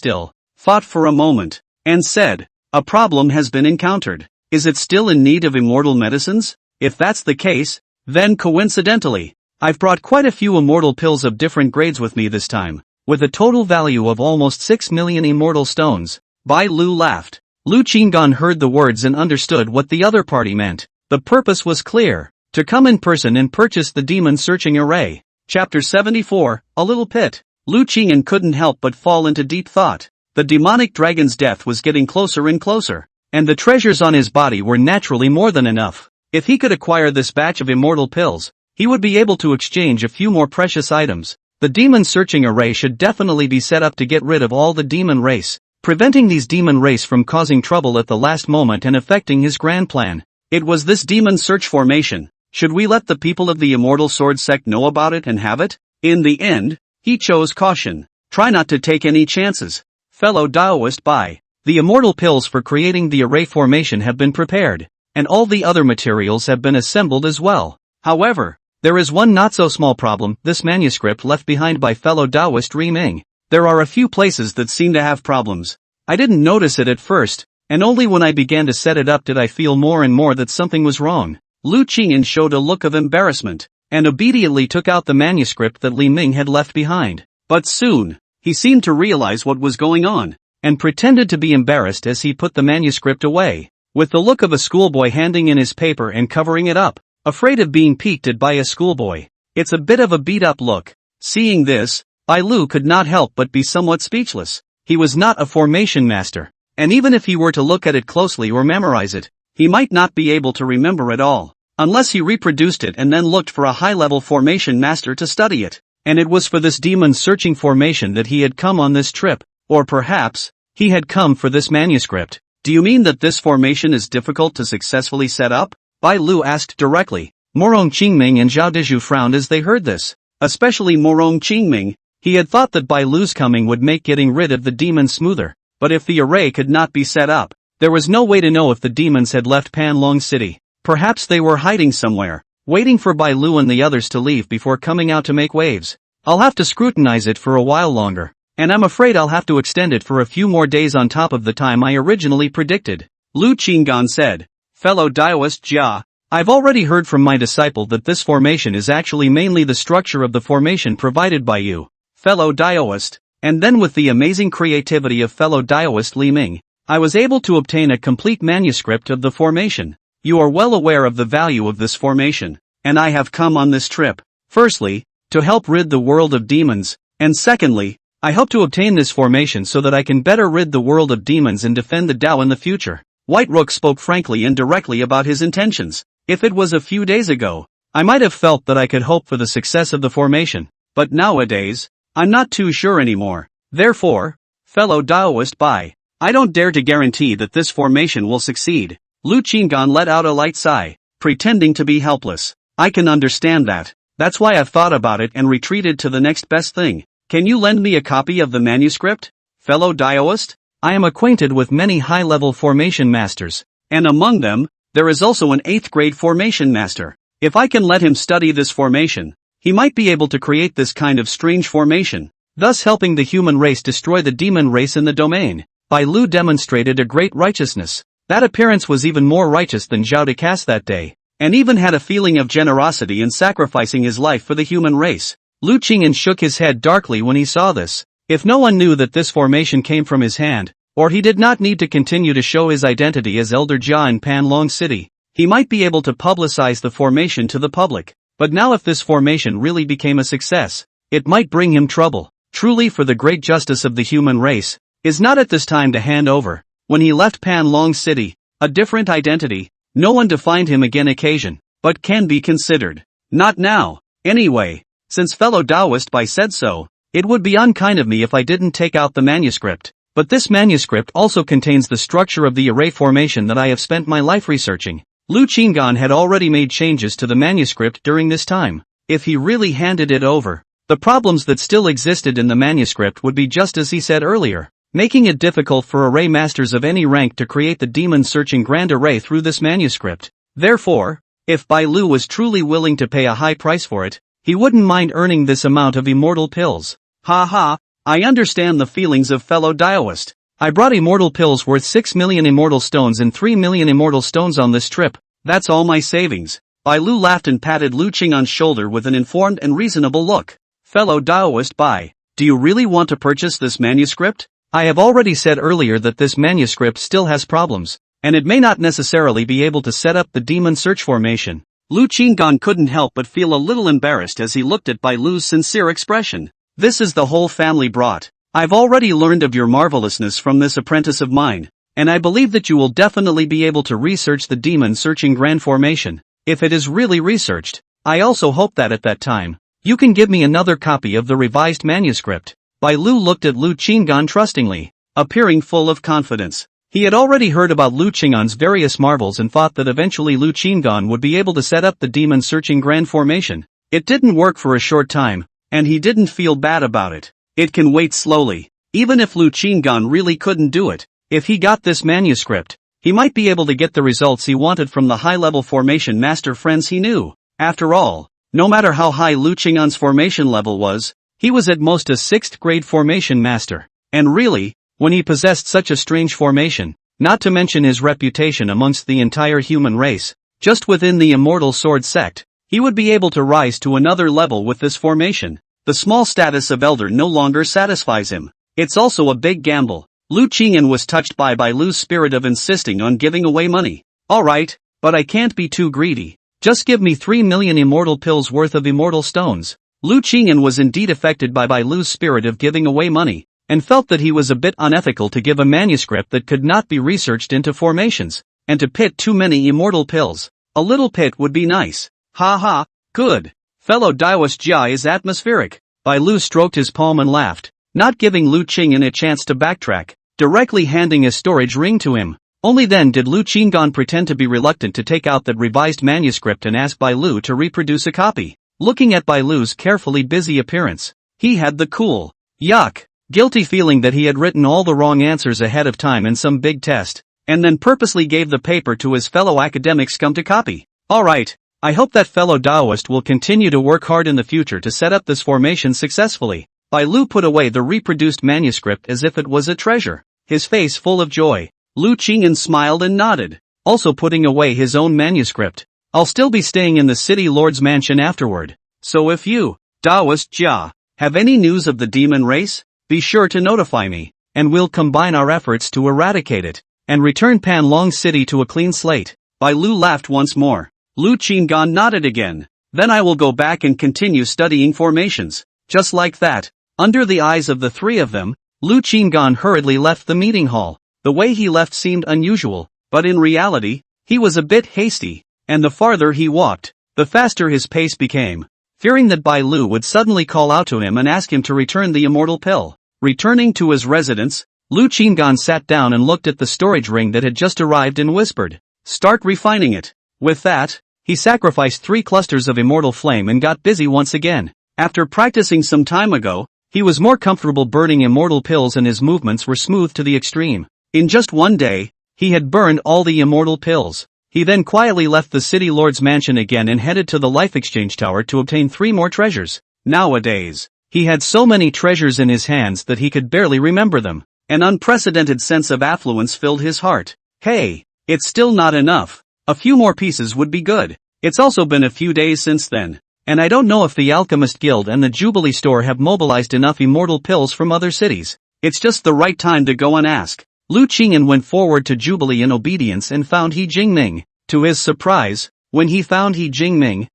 thought for a moment, and said, a problem has been encountered. Is it still in need of immortal medicines? If that's the case, then coincidentally, I've brought quite a few immortal pills of different grades with me this time, with a total value of almost 6 million immortal stones. Bai Lu laughed. Lu Qinggan heard the words and understood what the other party meant. The purpose was clear. To come in person and purchase the demon searching array. Chapter 74, A Little Pit. Lu Qingyan couldn't help but fall into deep thought. The demonic dragon's death was getting closer and closer, and the treasures on his body were naturally more than enough. If he could acquire this batch of immortal pills, he would be able to exchange a few more precious items. The demon searching array should definitely be set up to get rid of all the demon race, preventing these demon race from causing trouble at the last moment and affecting his grand plan. It was this demon search formation. Should we let the people of the Immortal Sword sect know about it and have it? In the end, he chose caution. Try not to take any chances. Fellow Daoist Bai. The immortal pills for creating the array formation have been prepared, and all the other materials have been assembled as well. However, there is one not-so-small problem: this manuscript left behind by fellow Daoist Ri Ming. There are a few places that seem to have problems. I didn't notice it at first, and only when I began to set it up did I feel more and more that something was wrong. Lu Qingyan showed a look of embarrassment, and obediently took out the manuscript that Li Ming had left behind. But soon, he seemed to realize what was going on, and pretended to be embarrassed as he put the manuscript away, with the look of a schoolboy handing in his paper and covering it up, afraid of being peeked at by a schoolboy. It's a bit of a beat-up look. Seeing this, Bai Lu could not help but be somewhat speechless. He was not a formation master, and even if he were to look at it closely or memorize it, he might not be able to remember it all, unless he reproduced it and then looked for a high-level formation master to study it. And it was for this demon-searching formation that he had come on this trip, or perhaps, he had come for this manuscript. Do you mean that this formation is difficult to successfully set up? Bai Lu asked directly. Morong Qingming and Zhao Dizhu frowned as they heard this. Especially Morong Qingming. He had thought that Bai Lu's coming would make getting rid of the demon smoother, but if the array could not be set up, there was no way to know if the demons had left Panlong City. Perhaps they were hiding somewhere, waiting for Bai Lu and the others to leave before coming out to make waves. I'll have to scrutinize it for a while longer, and I'm afraid I'll have to extend it for a few more days on top of the time I originally predicted. Lu Qinggan said. Fellow Daoist Jia, I've already heard from my disciple that this formation is actually mainly the structure of the formation provided by you, fellow Daoist, and then with the amazing creativity of fellow Daoist Li Ming, I was able to obtain a complete manuscript of the formation. You are well aware of the value of this formation, and I have come on this trip, firstly, to help rid the world of demons, and secondly, I hope to obtain this formation so that I can better rid the world of demons and defend the Tao in the future. White Rook spoke frankly and directly about his intentions. If it was a few days ago, I might have felt that I could hope for the success of the formation, but nowadays, I'm not too sure anymore. Therefore, fellow Daoist Bai, I don't dare to guarantee that this formation will succeed. Lu Qinggan let out a light sigh, pretending to be helpless. I can understand that. That's why I've thought about it and retreated to the next best thing. Can you lend me a copy of the manuscript, fellow Daoist? I am acquainted with many high-level formation masters, and among them, there is also an 8th grade formation master. If I can let him study this formation, he might be able to create this kind of strange formation, thus helping the human race destroy the demon race in the domain. Bai Lu demonstrated a great righteousness. That appearance was even more righteous than Zhao Decas that day, and even had a feeling of generosity in sacrificing his life for the human race. Lu Qingyan shook his head darkly when he saw this. If no one knew that this formation came from his hand, or he did not need to continue to show his identity as Elder Jia in Panlong City, he might be able to publicize the formation to the public. But now if this formation really became a success, it might bring him trouble. Truly, for the great justice of the human race, is not at this time to hand over. When he left Panlong City, a different identity, no one defined him again occasion, but can be considered. Not now, anyway, since fellow Daoist Bai said so. It would be unkind of me if I didn't take out the manuscript, but this manuscript also contains the structure of the array formation that I have spent my life researching. Lu Qinggan had already made changes to the manuscript during this time. If he really handed it over, the problems that still existed in the manuscript would be just as he said earlier, making it difficult for array masters of any rank to create the demon-searching grand array through this manuscript. Therefore, if Bai Lu was truly willing to pay a high price for it, he wouldn't mind earning this amount of immortal pills. Ha ha, I understand the feelings of fellow Daoist. I brought immortal pills worth 6 million immortal stones and 3 million immortal stones on this trip. That's all my savings. Bai Lu laughed and patted Lu Qingyan's shoulder with an informed and reasonable look. Fellow Daoist Bai, do you really want to purchase this manuscript? I have already said earlier that this manuscript still has problems, and it may not necessarily be able to set up the demon search formation. Lu Qinggan couldn't help but feel a little embarrassed as he looked at Bai Lu's sincere expression. This is the whole family brought. I've already learned of your marvelousness from this apprentice of mine, and I believe that you will definitely be able to research the demon-searching grand formation. If it is really researched, I also hope that at that time, you can give me another copy of the revised manuscript. Bai Lu looked at Lu Qinggan trustingly. appearing full of confidence. He had already heard about Lu Qing'an's various marvels and thought that eventually Lu Qing'an would be able to set up the demon-searching grand formation. It didn't work for a short time, and he didn't feel bad about it. It can wait slowly. Even if Lu Qing'an really couldn't do it, if he got this manuscript, he might be able to get the results he wanted from the high-level formation master friends he knew. After all, no matter how high Lu Qing'an's formation level was, he was at most a 6th grade formation master. And really, when he possessed such a strange formation, not to mention his reputation amongst the entire human race, just within the Immortal Sword sect, he would be able to rise to another level with this formation. The small status of elder no longer satisfies him. It's also a big gamble. Lu Qing'an was touched by Lu's spirit of insisting on giving away money. Alright, but I can't be too greedy. Just give me 3 million immortal pills worth of immortal stones. Lu Qing'an was indeed affected by Lu's spirit of giving away money, and felt that he was a bit unethical to give a manuscript that could not be researched into formations, and to pit too many immortal pills. A little pit would be nice. Ha ha, good. Fellow Daoist Jia is atmospheric. Lu stroked his palm and laughed, not giving Lu Qing'an a chance to backtrack, directly handing a storage ring to him. Only then did Lu Qing'an pretend to be reluctant to take out that revised manuscript and ask Lu to reproduce a copy. Looking at Lu's carefully busy appearance, he had the cool, yuck, guilty feeling that he had written all the wrong answers ahead of time in some big test, and then purposely gave the paper to his fellow academic scum to copy. Alright, I hope that fellow Daoist will continue to work hard in the future to set up this formation successfully. Lu put away the reproduced manuscript as if it was a treasure, his face full of joy. Lu Qing'an smiled and nodded, also putting away his own manuscript. I'll still be staying in the city lord's mansion afterward, so if you, Daoist Jia, have any news of the demon race, be sure to notify me, and we'll combine our efforts to eradicate it, and return Panlong City to a clean slate. Lu laughed once more. Lu Qing'an nodded again. Then I will go back and continue studying formations. Just like that, under the eyes of the three of them, Lu Qing'an hurriedly left the meeting hall. The way he left seemed unusual, but in reality, he was a bit hasty, and the farther he walked, the faster his pace became. Fearing that Lu would suddenly call out to him and ask him to return the immortal pill. Returning to his residence, Lu Qing'an sat down and looked at the storage ring that had just arrived and whispered, "Start refining it." With that, he sacrificed 3 clusters of immortal flame and got busy once again. After practicing some time ago, he was more comfortable burning immortal pills and his movements were smooth to the extreme. In just one day, he had burned all the immortal pills. He then quietly left the city lord's mansion again and headed to the life exchange tower to obtain 3 more treasures. Nowadays, he had so many treasures in his hands that he could barely remember them. An unprecedented sense of affluence filled his heart. Hey, it's still not enough. A few more pieces would be good. It's also been a few days since then, and I don't know if the Alchemist Guild and the Jubilee Store have mobilized enough immortal pills from other cities. It's just the right time to go and ask. Lu Qing'an went forward to Jubilee in obedience and found He Jingming. To his surprise, when he found He Jingming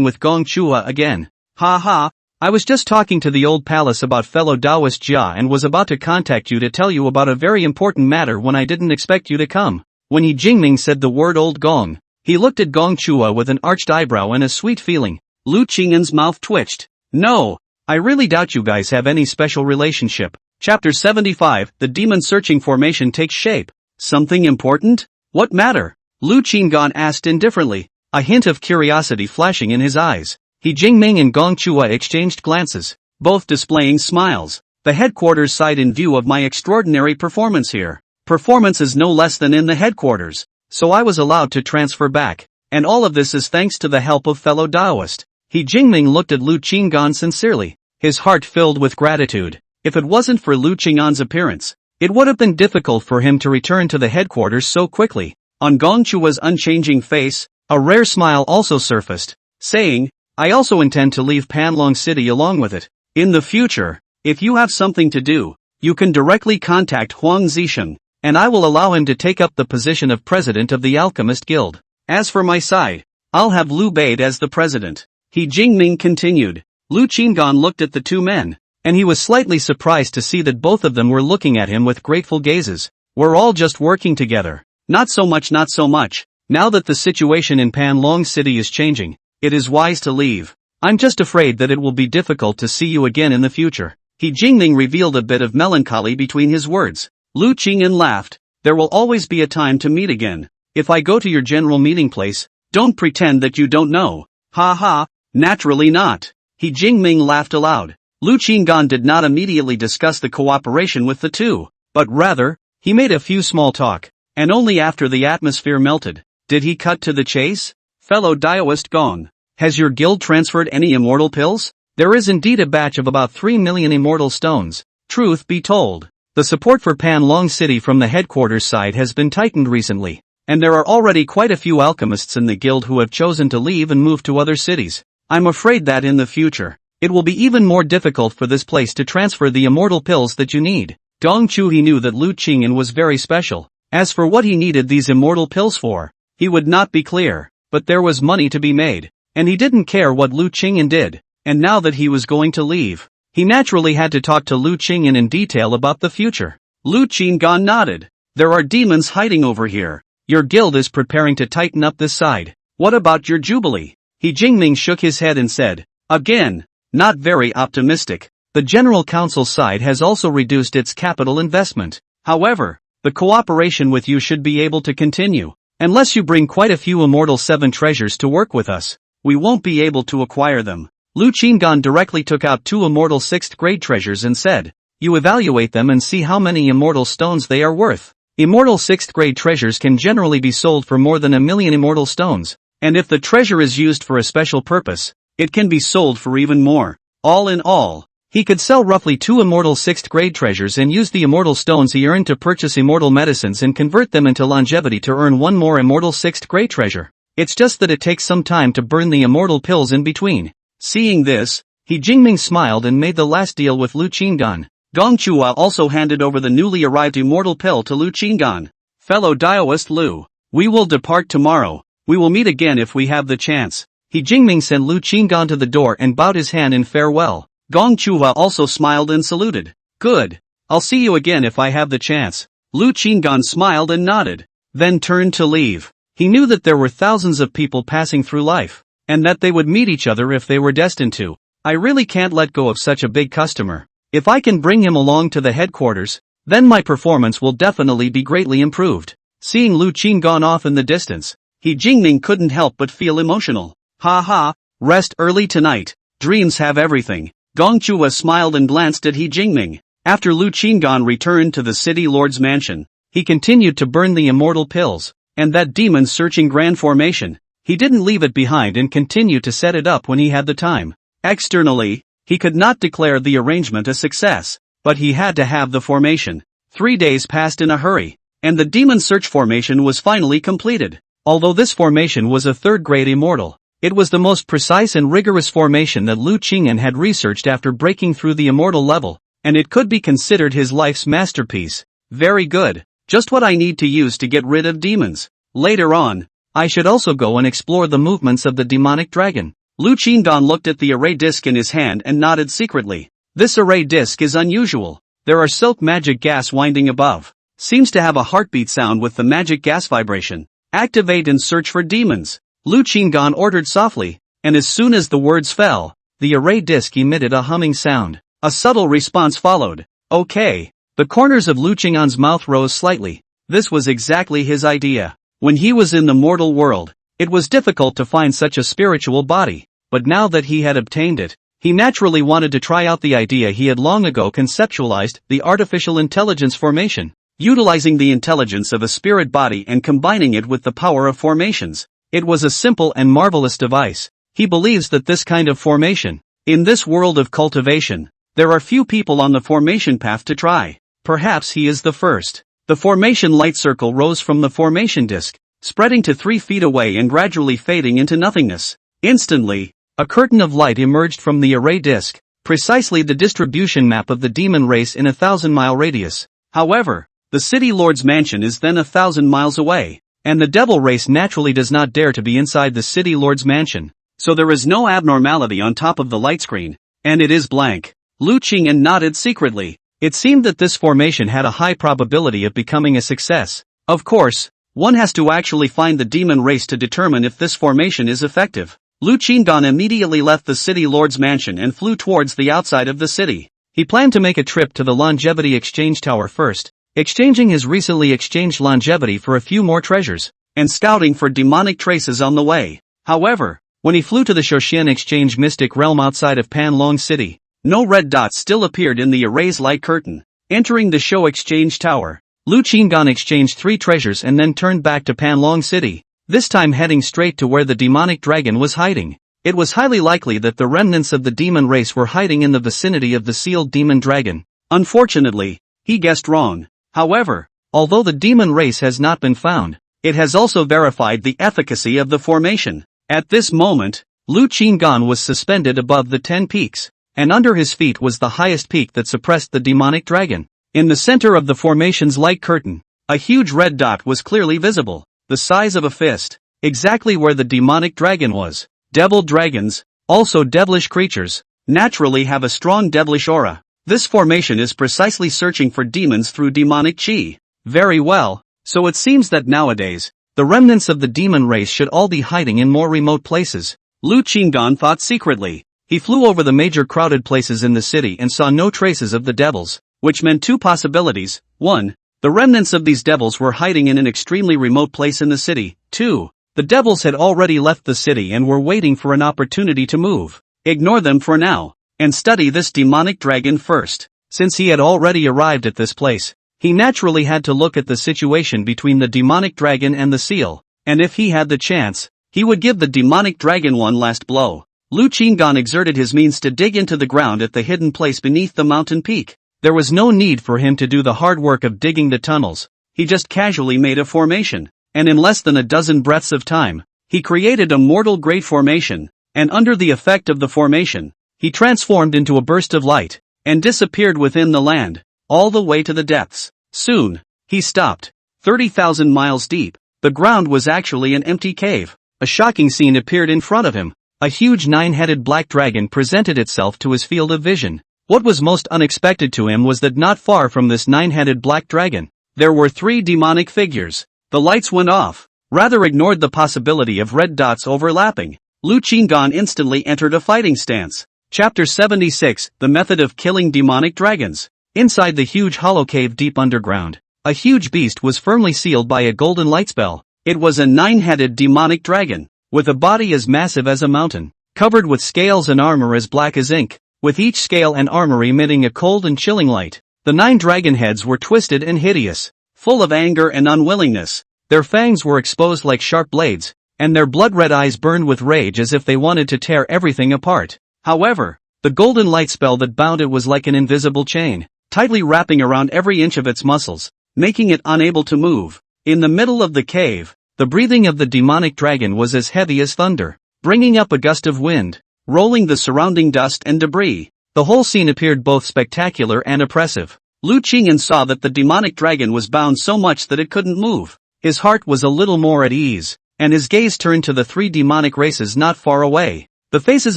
with Gong Chua again. Ha ha, I was just talking to the old palace about fellow Daoist Jia and was about to contact you to tell you about a very important matter when I didn't expect you to come. When He Jingming said the word old Gong, he looked at Gong Chua with an arched eyebrow and a sweet feeling. Lu Qing'an's mouth twitched. No, I really doubt you guys have any special relationship. Chapter 75, The Demon Searching Formation Takes Shape. Something important? What matter? Lu Qing'an asked indifferently, a hint of curiosity flashing in his eyes. He Jingming and Gong Chua exchanged glances, both displaying smiles. The headquarters side in view of my extraordinary performance here. Performance is no less than in the headquarters, so I was allowed to transfer back. And all of this is thanks to the help of fellow Daoist. He Jingming looked at Lu Qing'an sincerely, his heart filled with gratitude. If it wasn't for Lu Qing'an's appearance, it would have been difficult for him to return to the headquarters so quickly. On Gong Chua's unchanging face, a rare smile also surfaced, saying, I also intend to leave Panlong City along with it. In the future, if you have something to do, you can directly contact Huang Zisheng, and I will allow him to take up the position of president of the Alchemist Guild. As for my side, I'll have Lu Bade as the president. He Jingming continued. Lu Qing'an looked at the two men, and he was slightly surprised to see that both of them were looking at him with grateful gazes. We're all just working together. Not so much. Now that the situation in Panlong City is changing, it is wise to leave. I'm just afraid that it will be difficult to see you again in the future. He Jingming revealed a bit of melancholy between his words. Lu Qingyan laughed. There will always be a time to meet again. If I go to your general meeting place, don't pretend that you don't know. Ha ha, naturally not. He Jingming laughed aloud. Lu Qinggan did not immediately discuss the cooperation with the two, but rather, he made a few small talk, and only after the atmosphere melted, did he cut to the chase. Fellow Daoist Gong, has your guild transferred any immortal pills? There is indeed a batch of about 3 million immortal stones. Truth be told, the support for Panlong City from the headquarters side has been tightened recently, and there are already quite a few alchemists in the guild who have chosen to leave and move to other cities. I'm afraid that in the future, it will be even more difficult for this place to transfer the immortal pills that you need. Dong Chu he knew that Lu Qingyan was very special. As for what he needed these immortal pills for, he would not be clear, but there was money to be made, and he didn't care what Lu Qingyan did, and now that he was going to leave, he naturally had to talk to Lu Qingyan in detail about the future. Lu Qinggan nodded. There are demons hiding over here. Your guild is preparing to tighten up this side. What about your jubilee? He Jingming shook his head and said, again, not very optimistic. The General Council side has also reduced its capital investment. However, the cooperation with you should be able to continue. Unless you bring quite a few Immortal 7 treasures to work with us, we won't be able to acquire them. Lu Qinggan directly took out 2 Immortal 6th grade treasures and said, you evaluate them and see how many Immortal stones they are worth. Immortal 6th grade treasures can generally be sold for more than 1 million Immortal stones, and if the treasure is used for a special purpose, it can be sold for even more. All in all, he could sell roughly 2 Immortal 6th grade treasures and use the Immortal stones he earned to purchase Immortal medicines and convert them into longevity to earn 1 more Immortal 6th grade treasure. It's just that it takes some time to burn the Immortal pills in between. Seeing this, He Jingming smiled and made the last deal with Lu Qinggan. Gong Chua also handed over the newly arrived Immortal pill to Lu Qinggan. Fellow Daoist Lu, we will depart tomorrow. We will meet again if we have the chance. He Jingming sent Lu Qinggan to the door and bowed his hand in farewell. Gong Chua also smiled and saluted. Good. I'll see you again if I have the chance. Lu Qinggan smiled and nodded, then turned to leave. He knew that there were thousands of people passing through life, and that they would meet each other if they were destined to. I really can't let go of such a big customer. If I can bring him along to the headquarters, then my performance will definitely be greatly improved. Seeing Lu Qinggan off in the distance, He Jingming couldn't help but feel emotional. Ha ha, rest early tonight. Dreams have everything. Gong Chua smiled and glanced at He Jingming. After Lu Qinggan returned to the city lord's mansion, he continued to burn the immortal pills, and that demon searching grand formation. He didn't leave it behind and continued to set it up when he had the time. Externally, he could not declare the arrangement a success, but he had to have the formation. 3 days passed in a hurry, and the demon search formation was finally completed. Although this formation was a 3rd grade immortal, it was the most precise and rigorous formation that Lu Qingyan had researched after breaking through the immortal level, and it could be considered his life's masterpiece. Very good. Just what I need to use to get rid of demons. Later on, I should also go and explore the movements of the demonic dragon. Lu Qingdan looked at the array disc in his hand and nodded secretly. This array disc is unusual. There are silk magic gas winding above. Seems to have a heartbeat sound with the magic gas vibration. Activate and search for demons. Lu Qinggan ordered softly, and as soon as the words fell, the array disc emitted a humming sound. A subtle response followed. Okay. The corners of Lu Qinggan's mouth rose slightly. This was exactly his idea. When he was in the mortal world, it was difficult to find such a spiritual body, but now that he had obtained it, he naturally wanted to try out the idea he had long ago conceptualized, the artificial intelligence formation. Utilizing the intelligence of a spirit body and combining it with the power of formations. It was a simple and marvelous device. He believes that this kind of formation, in this world of cultivation, there are few people on the formation path to try. Perhaps he is the first. The formation light circle rose from the formation disk, spreading to 3 feet away and gradually fading into nothingness. Instantly, a curtain of light emerged from the array disk, precisely the distribution map of the demon race in a 1,000-mile radius. However, the city lord's mansion is then 1,000 miles away, and the devil race naturally does not dare to be inside the city lord's mansion. So there is no abnormality on top of the light screen, and it is blank. Lu Qingyan nodded secretly. It seemed that this formation had a high probability of becoming a success. Of course, one has to actually find the demon race to determine if this formation is effective. Lu Qingdan immediately left the city lord's mansion and flew towards the outside of the city. He planned to make a trip to the longevity exchange tower first, exchanging his recently exchanged longevity for a few more treasures, and scouting for demonic traces on the way. However, when he flew to the Shouquan exchange mystic realm outside of Panlong City, no red dots still appeared in the erase light curtain. Entering the show exchange tower, Lu Qinggan exchanged 3 treasures and then turned back to Panlong City, this time heading straight to where the demonic dragon was hiding. It was highly likely that the remnants of the demon race were hiding in the vicinity of the sealed demon dragon. Unfortunately, he guessed wrong. However, although the demon race has not been found, it has also verified the efficacy of the formation. At this moment, Lu Qinggan was suspended above the 10 peaks, and under his feet was the highest peak that suppressed the demonic dragon. In the center of the formation's light curtain, a huge red dot was clearly visible, the size of a fist, exactly where the demonic dragon was. Devil dragons, also devilish creatures, naturally have a strong devilish aura. This formation is precisely searching for demons through demonic chi. Very well, so it seems that nowadays, the remnants of the demon race should all be hiding in more remote places. Lu Qinggan thought secretly. He flew over the major crowded places in the city and saw no traces of the devils, which meant 2 possibilities. 1. The remnants of these devils were hiding in an extremely remote place in the city. 2. The devils had already left the city and were waiting for an opportunity to move. Ignore them for now, and study this demonic dragon first. Since he had already arrived at this place, he naturally had to look at the situation between the demonic dragon and the seal, and if he had the chance, he would give the demonic dragon one last blow. Lu Qinggan exerted his means to dig into the ground at the hidden place beneath the mountain peak. There was no need for him to do the hard work of digging the tunnels. He just casually made a formation, and in less than a dozen breaths of time, he created a mortal great formation, and under the effect of the formation, he transformed into a burst of light, and disappeared within the land, all the way to the depths. Soon, he stopped. 30,000 miles deep, the ground was actually an empty cave. A shocking scene appeared in front of him. A huge 9-headed black dragon presented itself to his field of vision. What was most unexpected to him was that not far from this 9-headed black dragon, there were 3 demonic figures. The lights went off, rather ignored the possibility of red dots overlapping. Lu Qinggan instantly entered a fighting stance. Chapter 76, The Method of Killing Demonic Dragons. Inside the huge hollow cave deep underground, a huge beast was firmly sealed by a golden light spell. It was a 9-headed demonic dragon, with a body as massive as a mountain, covered with scales and armor as black as ink, with each scale and armor emitting a cold and chilling light. The 9 dragon heads were twisted and hideous, full of anger and unwillingness. Their fangs were exposed like sharp blades, and their blood-red eyes burned with rage as if they wanted to tear everything apart. However, the golden light spell that bound it was like an invisible chain, tightly wrapping around every inch of its muscles, making it unable to move. In the middle of the cave, the breathing of the demonic dragon was as heavy as thunder, bringing up a gust of wind, rolling the surrounding dust and debris. The whole scene appeared both spectacular and oppressive. Lu Qinggan saw that the demonic dragon was bound so much that it couldn't move. His heart was a little more at ease, and his gaze turned to the 3 demonic races not far away. The faces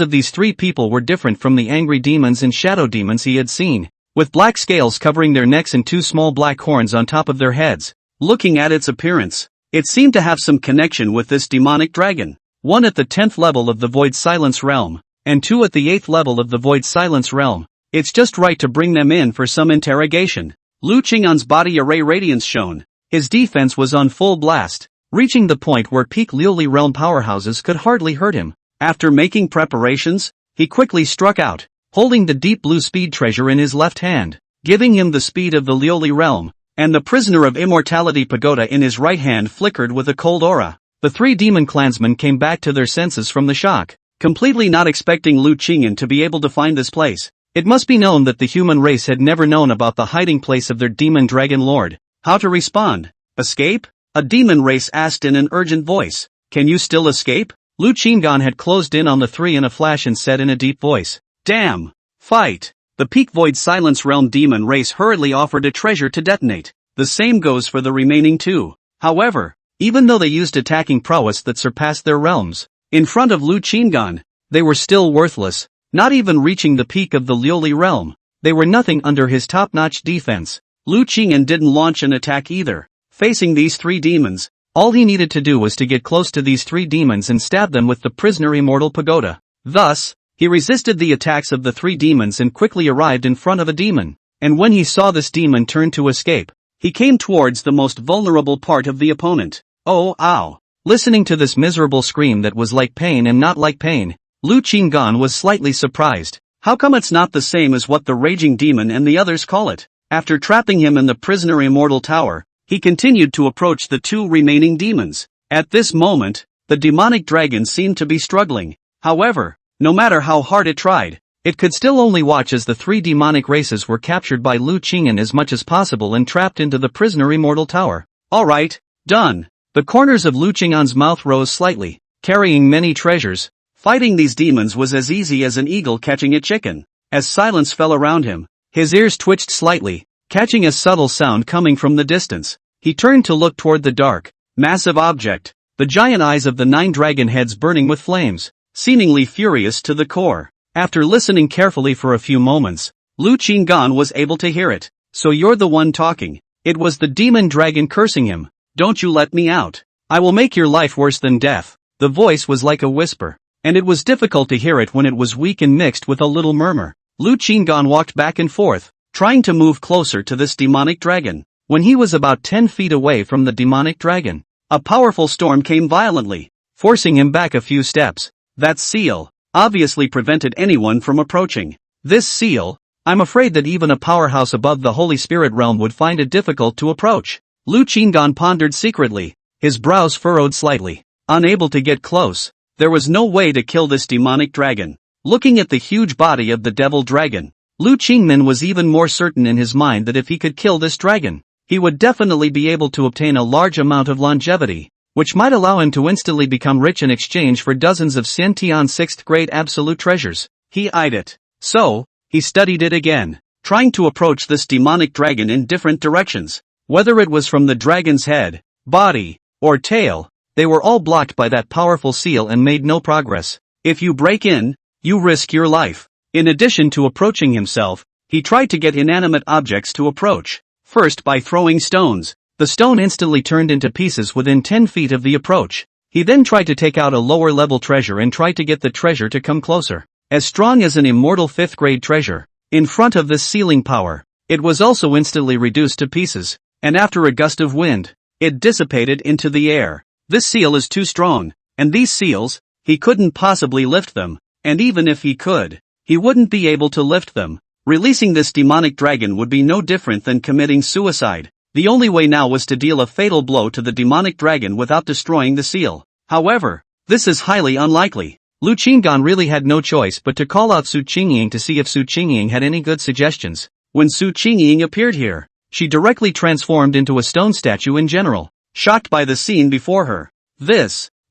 of these 3 people were different from the angry demons and shadow demons he had seen, with black scales covering their necks and 2 small black horns on top of their heads. Looking at its appearance, it seemed to have some connection with this demonic dragon. 1 at the 10th level of the Void Silence Realm, and 2 at the 8th level of the Void Silence Realm. It's just right to bring them in for some interrogation. Lu Qinggan's body array radiance shone. His defense was on full blast, reaching the point where peak Liuli realm powerhouses could hardly hurt him. After making preparations, he quickly struck out, holding the deep blue speed treasure in his left hand, giving him the speed of the Liuli realm, and the prisoner of immortality pagoda in his right hand flickered with a cold aura. The 3 demon clansmen came back to their senses from the shock, completely not expecting Lu Qinggan to be able to find this place. It must be known that the human race had never known about the hiding place of their demon dragon lord. How to respond? Escape? A demon race asked in an urgent voice. Can you still escape? Lu Qinggan had closed in on the 3 in a flash and said in a deep voice, "Damn! Fight!" The peak Void Silence Realm demon race hurriedly offered a treasure to detonate. The same goes for the remaining 2. However, even though they used attacking prowess that surpassed their realms, in front of Lu Qinggan, they were still worthless, not even reaching the peak of the Liuli realm. They were nothing under his top-notch defense. Lu Qinggan didn't launch an attack either. Facing these 3 demons, all he needed to do was to get close to these 3 demons and stab them with the prisoner immortal pagoda. Thus, He resisted the attacks of the 3 demons and quickly arrived in front of a demon. And when he saw this demon turn to escape, he came towards the most vulnerable part of the opponent. Oh, ow. Listening to this miserable scream that was like pain and not like pain, Lu Qinggan was slightly surprised. How come it's not the same as what the raging demon and the others call it? After trapping him in the prisoner immortal tower, he continued to approach the 2 remaining demons. At this moment, the demonic dragon seemed to be struggling. However, no matter how hard it tried, it could still only watch as the 3 demonic races were captured by Lu Qinggan as much as possible and trapped into the prisoner immortal tower. Alright, done. The corners of Lu Qinggan's mouth rose slightly, carrying many treasures. Fighting these demons was as easy as an eagle catching a chicken. As silence fell around him, his ears twitched slightly, catching a subtle sound coming from the distance. He turned to look toward the dark, massive object, the giant eyes of the 9 dragon heads burning with flames, seemingly furious to the core. After listening carefully for a few moments, Lu Qinggan was able to hear it. So you're the one talking. It was the demon dragon cursing him. Don't you let me out. I will make your life worse than death. The voice was like a whisper, and it was difficult to hear it when it was weak and mixed with a little murmur. Lu Qinggan walked back and forth, trying to move closer to this demonic dragon. When he was about 10 feet away from the demonic dragon, a powerful storm came violently, forcing him back a few steps. That seal obviously prevented anyone from approaching. This seal, I'm afraid that even a powerhouse above the Holy Spirit realm would find it difficult to approach. Lu Qinggan pondered secretly, his brows furrowed slightly. Unable to get close, there was no way to kill this demonic dragon. Looking at the huge body of the devil dragon, Lu Qingmin was even more certain in his mind that if he could kill this dragon, he would definitely be able to obtain a large amount of longevity, which might allow him to instantly become rich in exchange for dozens of Xiantian 6th grade absolute treasures. He eyed it. So, he studied it again, trying to approach this demonic dragon in different directions. Whether it was from the dragon's head, body, or tail, they were all blocked by that powerful seal and made no progress. If you break in, you risk your life. In addition to approaching himself, he tried to get inanimate objects to approach. First by throwing stones. The stone instantly turned into pieces within 10 feet of the approach. He then tried to take out a lower level treasure and tried to get the treasure to come closer. As strong as an immortal 5th grade treasure. In front of this sealing power, it was also instantly reduced to pieces. And after a gust of wind, it dissipated into the air. This seal is too strong, and these seals, he couldn't possibly lift them, and even if he could, he wouldn't be able to lift them. Releasing this demonic dragon would be no different than committing suicide. The only way now was to deal a fatal blow to the demonic dragon without destroying the seal. However, this is highly unlikely. Lu Qinggan really had no choice but to call out Su Qingying to see if Su Qingying had any good suggestions. When Su Qingying appeared here, she directly transformed into a stone statue in general. Shocked by the scene before her,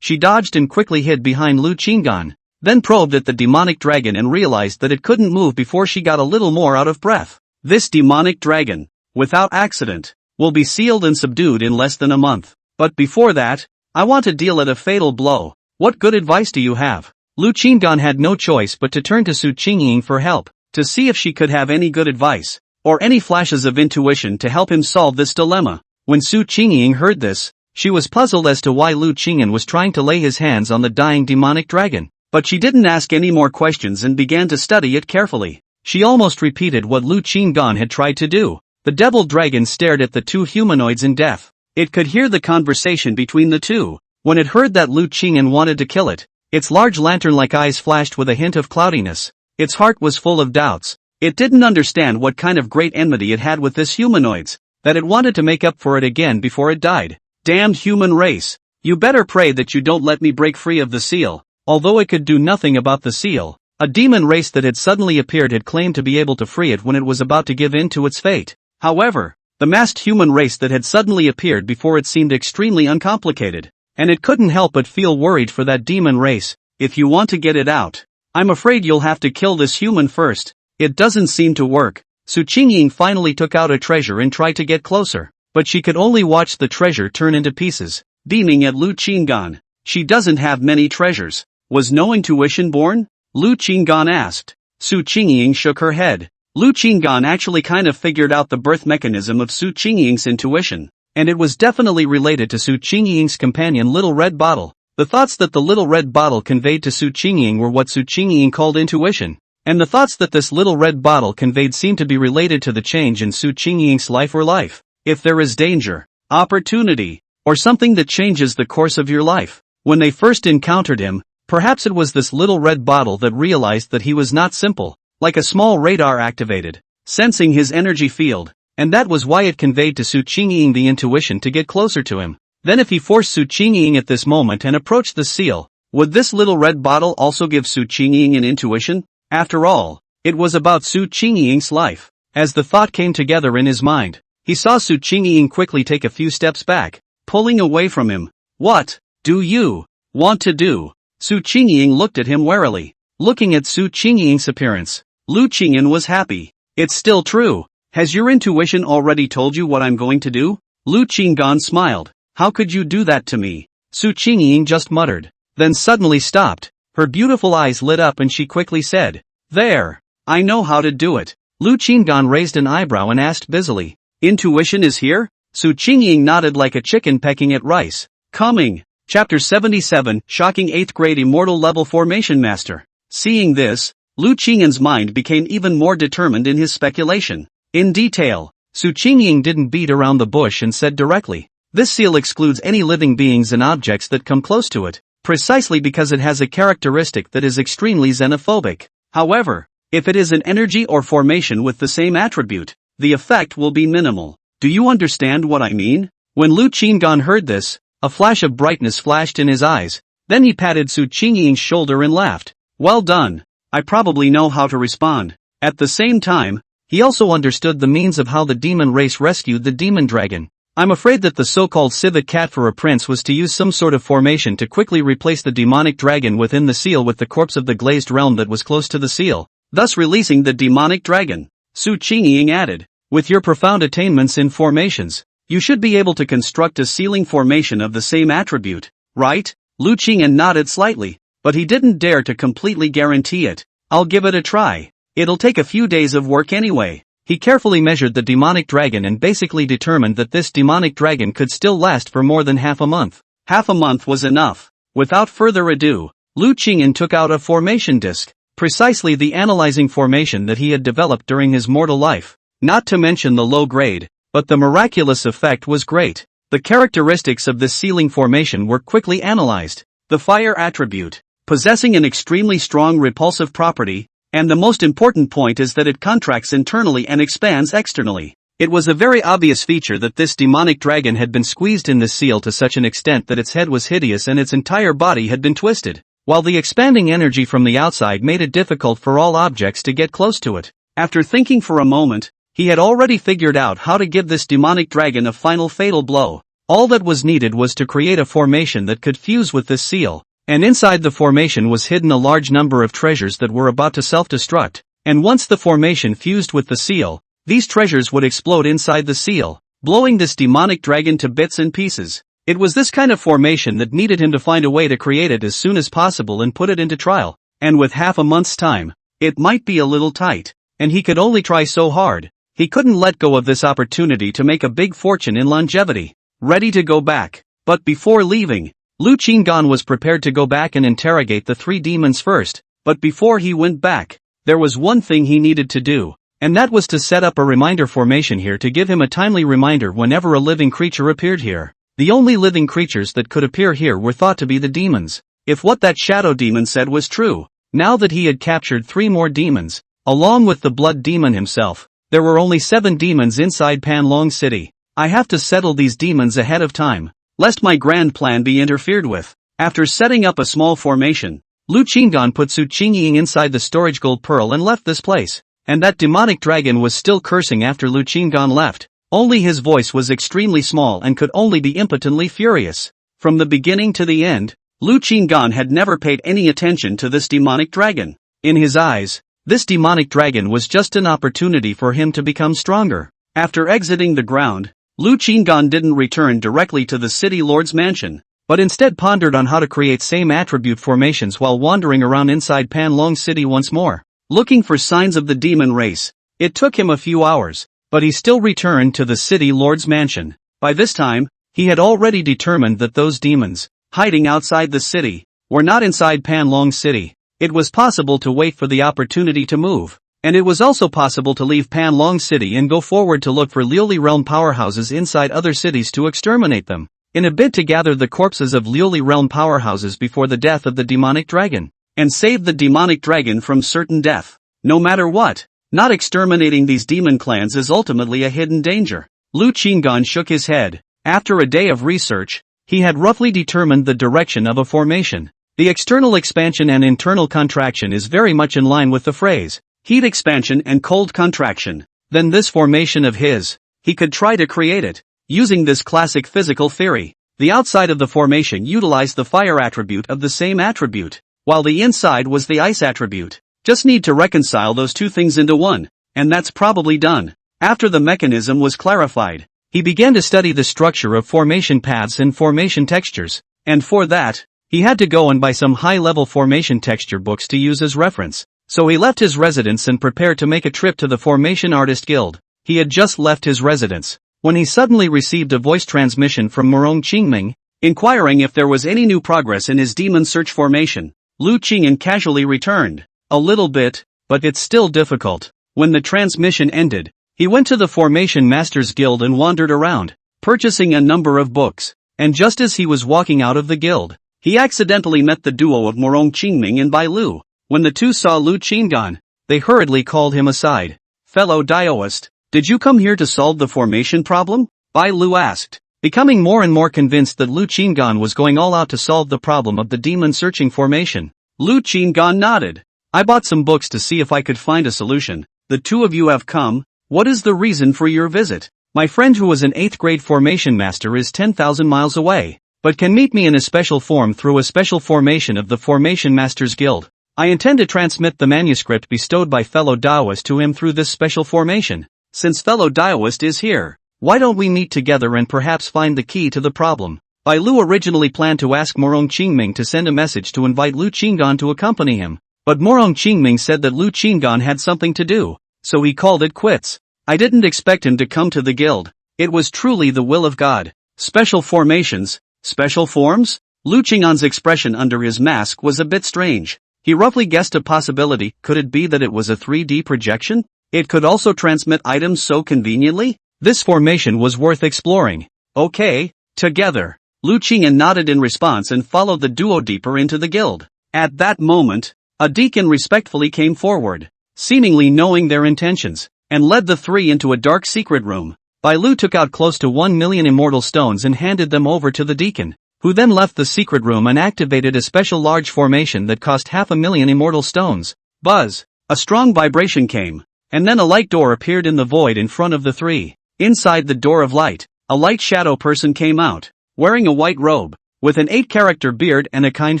she dodged and quickly hid behind Lu Qinggan, then probed at the demonic dragon and realized that it couldn't move before she got a little more out of breath. This demonic dragon, without accident, will be sealed and subdued in less than a month. But before that, I want to deal it a fatal blow. What good advice do you have? Lu Qinggan had no choice but to turn to Su Qingying for help, to see if she could have any good advice, or any flashes of intuition to help him solve this dilemma. When Su Qingying heard this, she was puzzled as to why Lu Qingyan was trying to lay his hands on the dying demonic dragon. But she didn't ask any more questions and began to study it carefully. She almost repeated what Lu Qinggan had tried to do. The devil dragon stared at the 2 humanoids in death. It could hear the conversation between the 2. When it heard that Lu Qingyan wanted to kill it, its large lantern-like eyes flashed with a hint of cloudiness. Its heart was full of doubts. It didn't understand what kind of great enmity it had with this humanoids, that it wanted to make up for it again before it died. Damned human race. You better pray that you don't let me break free of the seal. Although it could do nothing about the seal, a demon race that had suddenly appeared had claimed to be able to free it when it was about to give in to its fate. However, the masked human race that had suddenly appeared before it seemed extremely uncomplicated, and it couldn't help but feel worried for that demon race. If you want to get it out, I'm afraid you'll have to kill this human first. It doesn't seem to work. Su Qingying finally took out a treasure and tried to get closer, but she could only watch the treasure turn into pieces. Beaming at Lu Qinggan, she doesn't have many treasures. Was no intuition born? Lu Qinggan asked. Su Qingying shook her head. Lu Qinggan actually kind of figured out the birth mechanism of Su Qingying's intuition, and it was definitely related to Su Qingying's companion Little Red Bottle. The thoughts that the little red bottle conveyed to Su Qingying were what Su Qingying called intuition. And the thoughts that this little red bottle conveyed seemed to be related to the change in Su Qingying's life or life. If there is danger, opportunity, or something that changes the course of your life. When they first encountered him, perhaps it was this little red bottle that realized that he was not simple, like a small radar activated, sensing his energy field, and that was why it conveyed to Su Qingying the intuition to get closer to him. Then if he forced Su Qingying at this moment and approached the seal, would this little red bottle also give Su Qingying an intuition? After all, it was about Su Qingying's life. As the thought came together in his mind, he saw Su Qingying quickly take a few steps back, pulling away from him. What do you want to do? Su Qingying looked at him warily. Looking at Su Qingying's appearance, Lu Qingyan was happy. It's still true. Has your intuition already told you what I'm going to do? Lu Qinggan smiled. How could you do that to me? Su Qingying just muttered, then suddenly stopped. Her beautiful eyes lit up and she quickly said, "There! I know how to do it." Lu Qinggan raised an eyebrow and asked busily, "Intuition is here?" Su Qingying nodded like a chicken pecking at rice. Coming. Chapter 77, Shocking 8th Grade Immortal Level Formation Master. Seeing this, Lu Qingyan's mind became even more determined in his speculation. In detail, Su Qingying didn't beat around the bush and said directly, "This seal excludes any living beings and objects that come close to it, precisely because it has a characteristic that is extremely xenophobic. However, if it is an energy or formation with the same attribute, the effect will be minimal. Do you understand what I mean?" When Lu Qinggan heard this, a flash of brightness flashed in his eyes. Then he patted Su Qingying's shoulder and laughed. "Well done. I probably know how to respond." At the same time, he also understood the means of how the demon race rescued the demon dragon. I'm afraid that the so-called civet cat for a prince was to use some sort of formation to quickly replace the demonic dragon within the seal with the corpse of the glazed realm that was close to the seal, thus releasing the demonic dragon. Su Qingying added, "With your profound attainments in formations, you should be able to construct a sealing formation of the same attribute, right?" Lu Qingyan nodded slightly, but he didn't dare to completely guarantee it. "I'll give it a try. It'll take a few days of work anyway." He carefully measured the demonic dragon and basically determined that this demonic dragon could still last for more than half a month. Half a month was enough. Without further ado, Lu Qingyan took out a formation disc, precisely the analyzing formation that he had developed during his mortal life. Not to mention the low grade, but the miraculous effect was great. The characteristics of this sealing formation were quickly analyzed. The fire attribute, possessing an extremely strong repulsive property, and the most important point is that it contracts internally and expands externally. It was a very obvious feature that this demonic dragon had been squeezed in this seal to such an extent that its head was hideous and its entire body had been twisted, while the expanding energy from the outside made it difficult for all objects to get close to it. After thinking for a moment, he had already figured out how to give this demonic dragon a final fatal blow. All that was needed was to create a formation that could fuse with this seal. And inside the formation was hidden a large number of treasures that were about to self-destruct, and once the formation fused with the seal, these treasures would explode inside the seal, blowing this demonic dragon to bits and pieces. It was this kind of formation that needed him to find a way to create it as soon as possible and put it into trial, and with half a month's time, it might be a little tight, and he could only try so hard. He couldn't let go of this opportunity to make a big fortune in longevity. Ready to go back, but before leaving, Lu Qinggan was prepared to go back and interrogate the three demons first, but before he went back, there was one thing he needed to do, and that was to set up a reminder formation here to give him a timely reminder whenever a living creature appeared here. The only living creatures that could appear here were thought to be the demons. If what that shadow demon said was true, now that he had captured 3 more demons, along with the blood demon himself, there were only 7 demons inside Panlong City. I have to settle these demons ahead of time, lest my grand plan be interfered with. After setting up a small formation, Lu Qinggan put Su Qingying inside the storage gold pearl and left this place. And that demonic dragon was still cursing after Lu Qinggan left. Only his voice was extremely small and could only be impotently furious. From the beginning to the end, Lu Qinggan had never paid any attention to this demonic dragon. In his eyes, this demonic dragon was just an opportunity for him to become stronger. After exiting the ground, Lu Qinggan didn't return directly to the city lord's mansion, but instead pondered on how to create same attribute formations while wandering around inside Panlong City once more, looking for signs of the demon race. It took him a few hours, but he still returned to the city lord's mansion. By this time, he had already determined that those demons, hiding outside the city, were not inside Panlong City. It was possible to wait for the opportunity to move, and it was also possible to leave Panlong City and go forward to look for Liuli realm powerhouses inside other cities to exterminate them, in a bid to gather the corpses of Liuli realm powerhouses before the death of the demonic dragon, and save the demonic dragon from certain death. No matter what, not exterminating these demon clans is ultimately a hidden danger. Lu Qinggan shook his head. After a day of research, he had roughly determined the direction of a formation. The external expansion and internal contraction is very much in line with the phrase, heat expansion and cold contraction. Then this formation of his, he could try to create it, using this classic physical theory. The outside of the formation utilized the fire attribute of the same attribute, while the inside was the ice attribute. Just need to reconcile those two things into one, and that's probably done. After the mechanism was clarified, he began to study the structure of formation paths and formation textures, and for that, he had to go and buy some high-level formation texture books to use as reference. So he left his residence and prepared to make a trip to the Formation Artist Guild. He had just left his residence when he suddenly received a voice transmission from Morong Qingming, inquiring if there was any new progress in his demon search formation. Lu Qingyan casually returned, "A little bit, but it's still difficult." When the transmission ended, he went to the Formation Masters Guild and wandered around, purchasing a number of books. And just as he was walking out of the guild, he accidentally met the duo of Morong Qingming and Bai Lu. When the two saw Lu Qinggan, they hurriedly called him aside. "Fellow Daoist, did you come here to solve the formation problem?" Bai Lu asked, becoming more and more convinced that Lu Qinggan was going all out to solve the problem of the demon searching formation. Lu Qinggan nodded. "I bought some books to see if I could find a solution. The two of you have come. What is the reason for your visit?" "My friend who is an 8th grade formation master is 10,000 miles away, but can meet me in a special form through a special formation of the Formation Masters Guild. I intend to transmit the manuscript bestowed by fellow Daoist to him through this special formation. Since fellow Daoist is here, why don't we meet together and perhaps find the key to the problem?" Bai Lu originally planned to ask Morong Qingming to send a message to invite Lu Qinggan to accompany him, but Morong Qingming said that Lu Qinggan had something to do, so he called it quits. "I didn't expect him to come to the guild. It was truly the will of God." Special formations, special forms? Lu Qinggan's expression under his mask was a bit strange. He roughly guessed a possibility. Could it be that it was a 3D projection? It could also transmit items so conveniently? This formation was worth exploring. "Okay, together." Lu Qingyan nodded in response and followed the duo deeper into the guild. At that moment, a deacon respectfully came forward, seemingly knowing their intentions, and led the three into a dark secret room. Bai Lu took out close to 1 million immortal stones and handed them over to the deacon, who then left the secret room and activated a special large formation that cost 500,000 immortal stones. Buzz! A strong vibration came, and then a light door appeared in the void in front of the three. Inside the door of light, a light shadow person came out, wearing a white robe, with an 8-character beard and a kind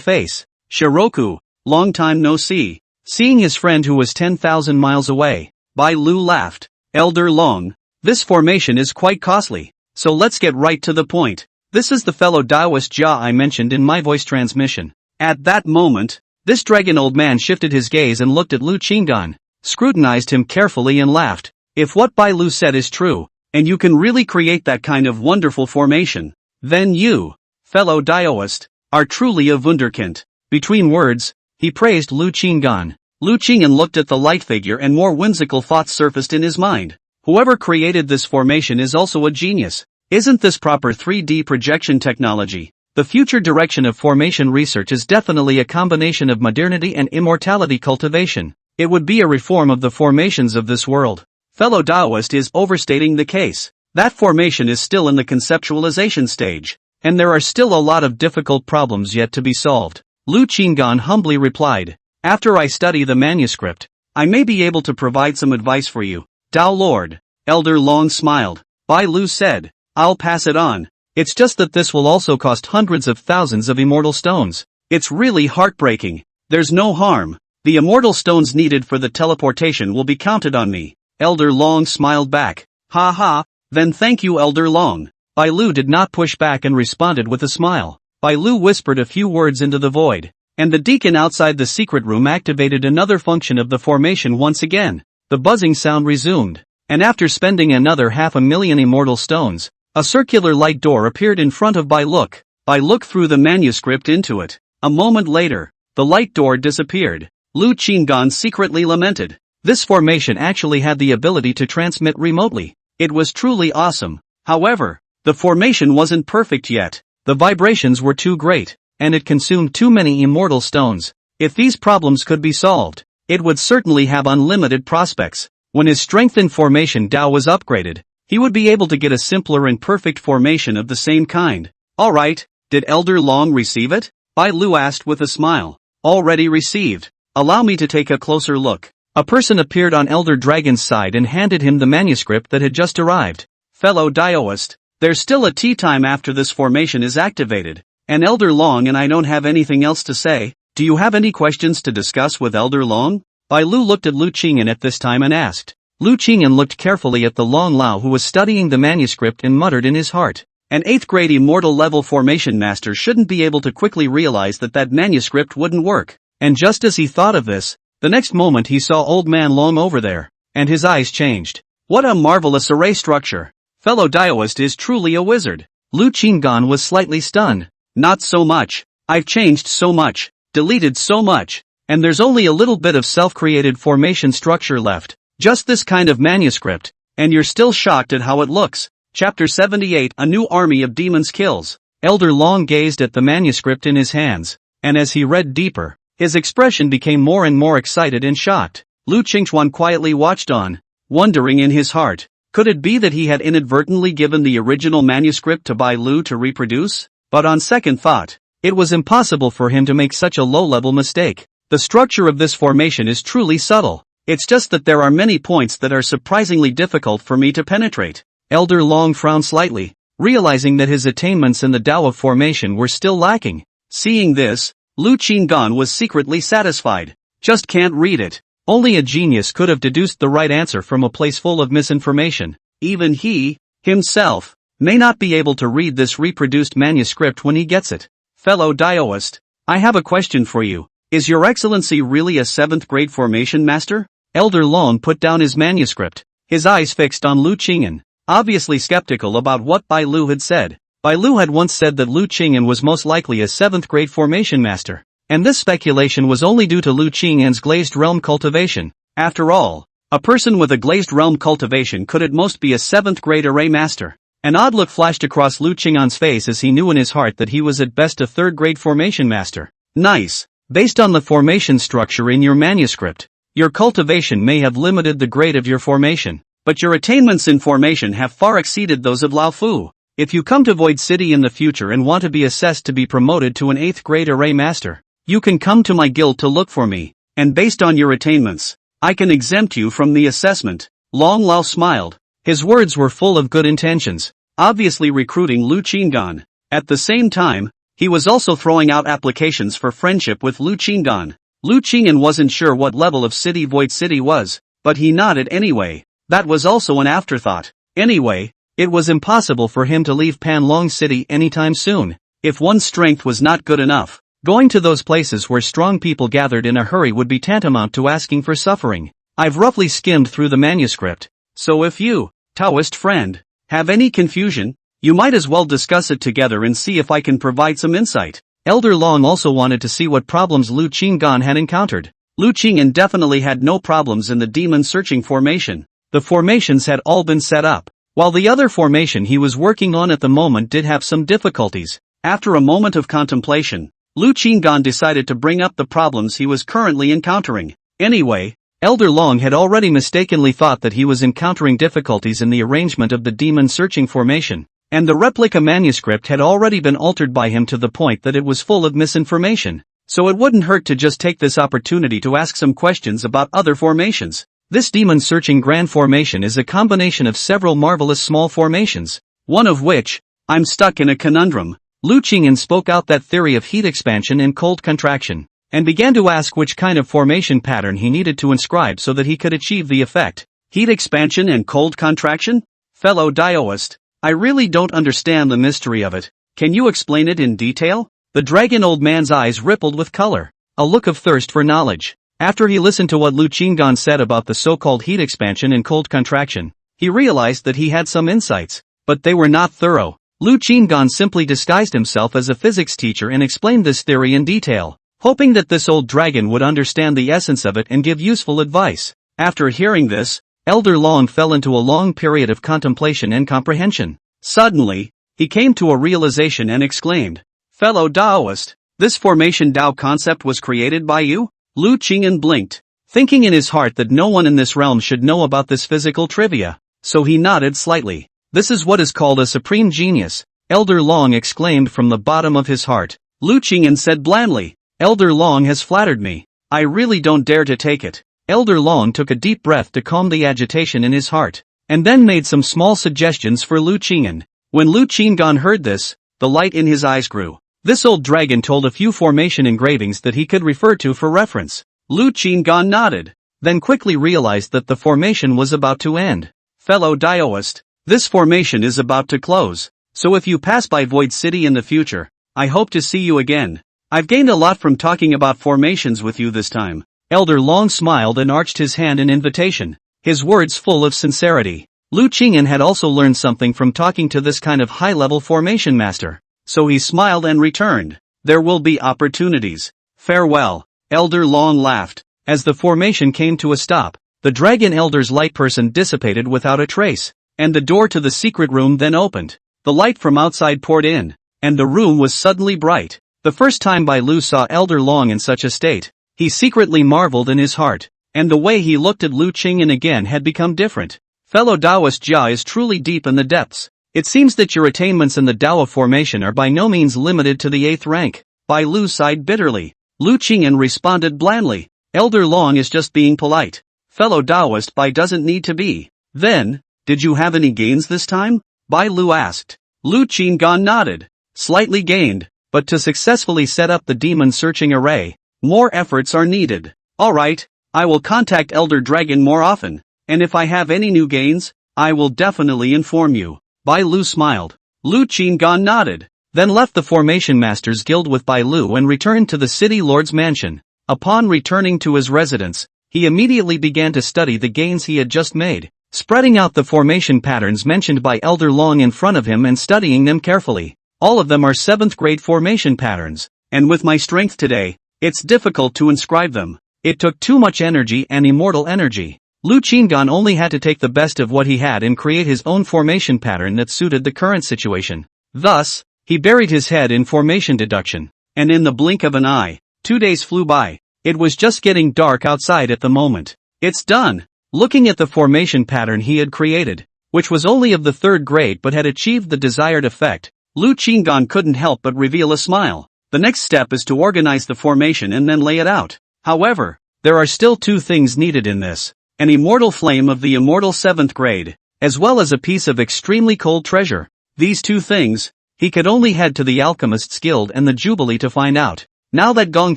face. "Shiroku, long time no see." Seeing his friend who was 10,000 miles away, Bai Lu laughed. "Elder Long, this formation is quite costly, so let's get right to the point. This is the fellow Daoist Jia I mentioned in my voice transmission." At that moment, this dragon old man shifted his gaze and looked at Lu Qinggan, scrutinized him carefully and laughed. "If what Bai Lu said is true, and you can really create that kind of wonderful formation, then you, fellow Daoist, are truly a wunderkind." Between words, he praised Lu Qinggan. Lu Qinggan looked at the light figure and more whimsical thoughts surfaced in his mind. Whoever created this formation is also a genius. Isn't this proper 3D projection technology? The future direction of formation research is definitely a combination of modernity and immortality cultivation. It would be a reform of the formations of this world. Fellow Daoist is overstating the case. That formation is still in the conceptualization stage, and there are still a lot of difficult problems yet to be solved. Lu Qinggan humbly replied, "After I study the manuscript, I may be able to provide some advice for you, Dao Lord." Elder Long smiled. Bai Lu said, "I'll pass it on. It's just that this will also cost hundreds of thousands of immortal stones. It's really heartbreaking." "There's no harm. The immortal stones needed for the teleportation will be counted on me." Elder Long smiled back. "Ha ha, then thank you Elder Long." Bai Lu did not push back and responded with a smile. Bai Lu whispered a few words into the void, and the deacon outside the secret room activated another function of the formation once again. The buzzing sound resumed, and after spending another 500,000 immortal stones, a circular light door appeared in front of Bai Lu. Bai looked through the manuscript into it. A moment later, the light door disappeared. Lu Qinggan secretly lamented. This formation actually had the ability to transmit remotely. It was truly awesome. However, the formation wasn't perfect yet. The vibrations were too great, and it consumed too many immortal stones. If these problems could be solved, it would certainly have unlimited prospects. When his strengthened formation Dao was upgraded, he would be able to get a simpler and perfect formation of the same kind. Alright, did Elder Long receive it? Bai Lu asked with a smile. Already received. Allow me to take a closer look. A person appeared on Elder Dragon's side and handed him the manuscript that had just arrived. Fellow Daoist, there's still a tea time after this formation is activated, and Elder Long and I don't have anything else to say. Do you have any questions to discuss with Elder Long? Bai Lu looked at Lu Qingyan at this time and asked. Lu Qingyan looked carefully at the Long Lao who was studying the manuscript and muttered in his heart. An 8th grade immortal level formation master shouldn't be able to quickly realize that manuscript wouldn't work. And just as he thought of this, the next moment he saw Old Man Long over there, and his eyes changed. What a marvelous array structure! Fellow Daoist is truly a wizard. Lu Qinggan was slightly stunned. Not so much. I've changed so much, deleted so much, and there's only a little bit of self-created formation structure left. Just this kind of manuscript, and you're still shocked at how it looks. Chapter 78 A New Army of Demons Kills. Elder Long gazed at the manuscript in his hands, and as he read deeper, his expression became more and more excited and shocked. Lu Qingchuan quietly watched on, wondering in his heart, could it be that he had inadvertently given the original manuscript to Bai Lu to reproduce? But on second thought, it was impossible for him to make such a low-level mistake. The structure of this formation is truly subtle. It's just that there are many points that are surprisingly difficult for me to penetrate. Elder Long frowned slightly, realizing that his attainments in the Tao of formation were still lacking. Seeing this, Lu Qinggan was secretly satisfied. Just can't read it. Only a genius could have deduced the right answer from a place full of misinformation. Even he, himself, may not be able to read this reproduced manuscript when he gets it. Fellow Daoist, I have a question for you. Is Your Excellency really a 7th grade formation master? Elder Long put down his manuscript, his eyes fixed on Lu Qingyan, obviously skeptical about what Bai Lu had said. Bai Lu had once said that Lu Qingyan was most likely a 7th grade formation master, and this speculation was only due to Lu Qingyan's glazed realm cultivation. After all, a person with a glazed realm cultivation could at most be a 7th grade array master. An odd look flashed across Lu Qingyan's face as he knew in his heart that he was at best a 3rd grade formation master. Nice. Based on the formation structure in your manuscript, your cultivation may have limited the grade of your formation, but your attainments in formation have far exceeded those of Lao Fu. If you come to Void City in the future and want to be assessed to be promoted to an 8th grade array master, you can come to my guild to look for me, and based on your attainments, I can exempt you from the assessment. Long Lao smiled. His words were full of good intentions, obviously recruiting Lu Qinggan. At the same time, he was also throwing out applications for friendship with Lu Qinggan. Lu Qingyan wasn't sure what level of city Void City was, but he nodded anyway. That was also an afterthought. Anyway, it was impossible for him to leave Panlong City anytime soon. If one's strength was not good enough, going to those places where strong people gathered in a hurry would be tantamount to asking for suffering. I've roughly skimmed through the manuscript, so if you, Taoist friend, have any confusion, you might as well discuss it together and see if I can provide some insight. Elder Long also wanted to see what problems Lu Qinggan had encountered. Lu Qingyan definitely had no problems in the demon searching formation. The formations had all been set up, while the other formation he was working on at the moment did have some difficulties. After a moment of contemplation, Lu Qinggan decided to bring up the problems he was currently encountering. Anyway, Elder Long had already mistakenly thought that he was encountering difficulties in the arrangement of the demon searching formation, and the replica manuscript had already been altered by him to the point that it was full of misinformation, so it wouldn't hurt to just take this opportunity to ask some questions about other formations. This demon-searching grand formation is a combination of several marvelous small formations, one of which, I'm stuck in a conundrum. Lu Qingyan spoke out that theory of heat expansion and cold contraction, and began to ask which kind of formation pattern he needed to inscribe so that he could achieve the effect. Heat expansion and cold contraction? Fellow Daoist, I really don't understand the mystery of it. Can you explain it in detail? The dragon old man's eyes rippled with color, a look of thirst for knowledge. After he listened to what Lu Qinggan said about the so-called heat expansion and cold contraction, he realized that he had some insights, but they were not thorough. Lu Qinggan simply disguised himself as a physics teacher and explained this theory in detail, hoping that this old dragon would understand the essence of it and give useful advice. After hearing this, Elder Long fell into a long period of contemplation and comprehension. Suddenly, he came to a realization and exclaimed, "Fellow Taoist, this formation Tao concept was created by you?" Lu Qingyan blinked, thinking in his heart that no one in this realm should know about this physical trivia, so he nodded slightly. "This is what is called a supreme genius," Elder Long exclaimed from the bottom of his heart. Lu Qingyan said blandly, "Elder Long has flattered me. I really don't dare to take it." Elder Long took a deep breath to calm the agitation in his heart, and then made some small suggestions for Lu Qingyan. When Lu Qinggan heard this, the light in his eyes grew. This old dragon told a few formation engravings that he could refer to for reference. Lu Qinggan nodded, then quickly realized that the formation was about to end. "Fellow Taoist, this formation is about to close, so if you pass by Void City in the future, I hope to see you again. I've gained a lot from talking about formations with you this time." Elder Long smiled and arched his hand in invitation, his words full of sincerity. Lu Qingyan had also learned something from talking to this kind of high-level formation master, so he smiled and returned. "There will be opportunities. Farewell." Elder Long laughed. As the formation came to a stop, the Dragon Elder's light person dissipated without a trace, and the door to the secret room then opened. The light from outside poured in, and the room was suddenly bright. The first time Bai Lu saw Elder Long in such a state, he secretly marveled in his heart, and the way he looked at Lu Qingyan again had become different. "Fellow Taoist Jia is truly deep in the depths. It seems that your attainments in the Tao of formation are by no means limited to the 8th rank." Bai Lu sighed bitterly. Lu Qingyan responded blandly, "Elder Long is just being polite. Fellow Taoist Bai doesn't need to be." "Then, did you have any gains this time?" Bai Lu asked. Lu Qinggan nodded. "Slightly gained, but to successfully set up the demon searching array, more efforts are needed." "Alright, I will contact Elder Dragon more often, and if I have any new gains, I will definitely inform you." Bai Lu smiled. Lu Qinggan nodded, then left the Formation Masters Guild with Bai Lu and returned to the City Lord's mansion. Upon returning to his residence, he immediately began to study the gains he had just made, spreading out the formation patterns mentioned by Elder Long in front of him and studying them carefully. All of them are 7th grade formation patterns, and with my strength today, it's difficult to inscribe them. It took too much energy and immortal energy. Lu Qinggan only had to take the best of what he had and create his own formation pattern that suited the current situation. Thus, he buried his head in formation deduction, and in the blink of an eye, 2 days flew by. It was just getting dark outside at the moment. "It's done." Looking at the formation pattern he had created, which was only of the 3rd grade but had achieved the desired effect, Lu Qinggan couldn't help but reveal a smile. The next step is to organize the formation and then lay it out. However, there are still 2 things needed in this: an immortal flame of the immortal 7th grade, as well as a piece of extremely cold treasure. These 2 things, he could only head to the Alchemist's Guild and the Jubilee to find out. Now that Gong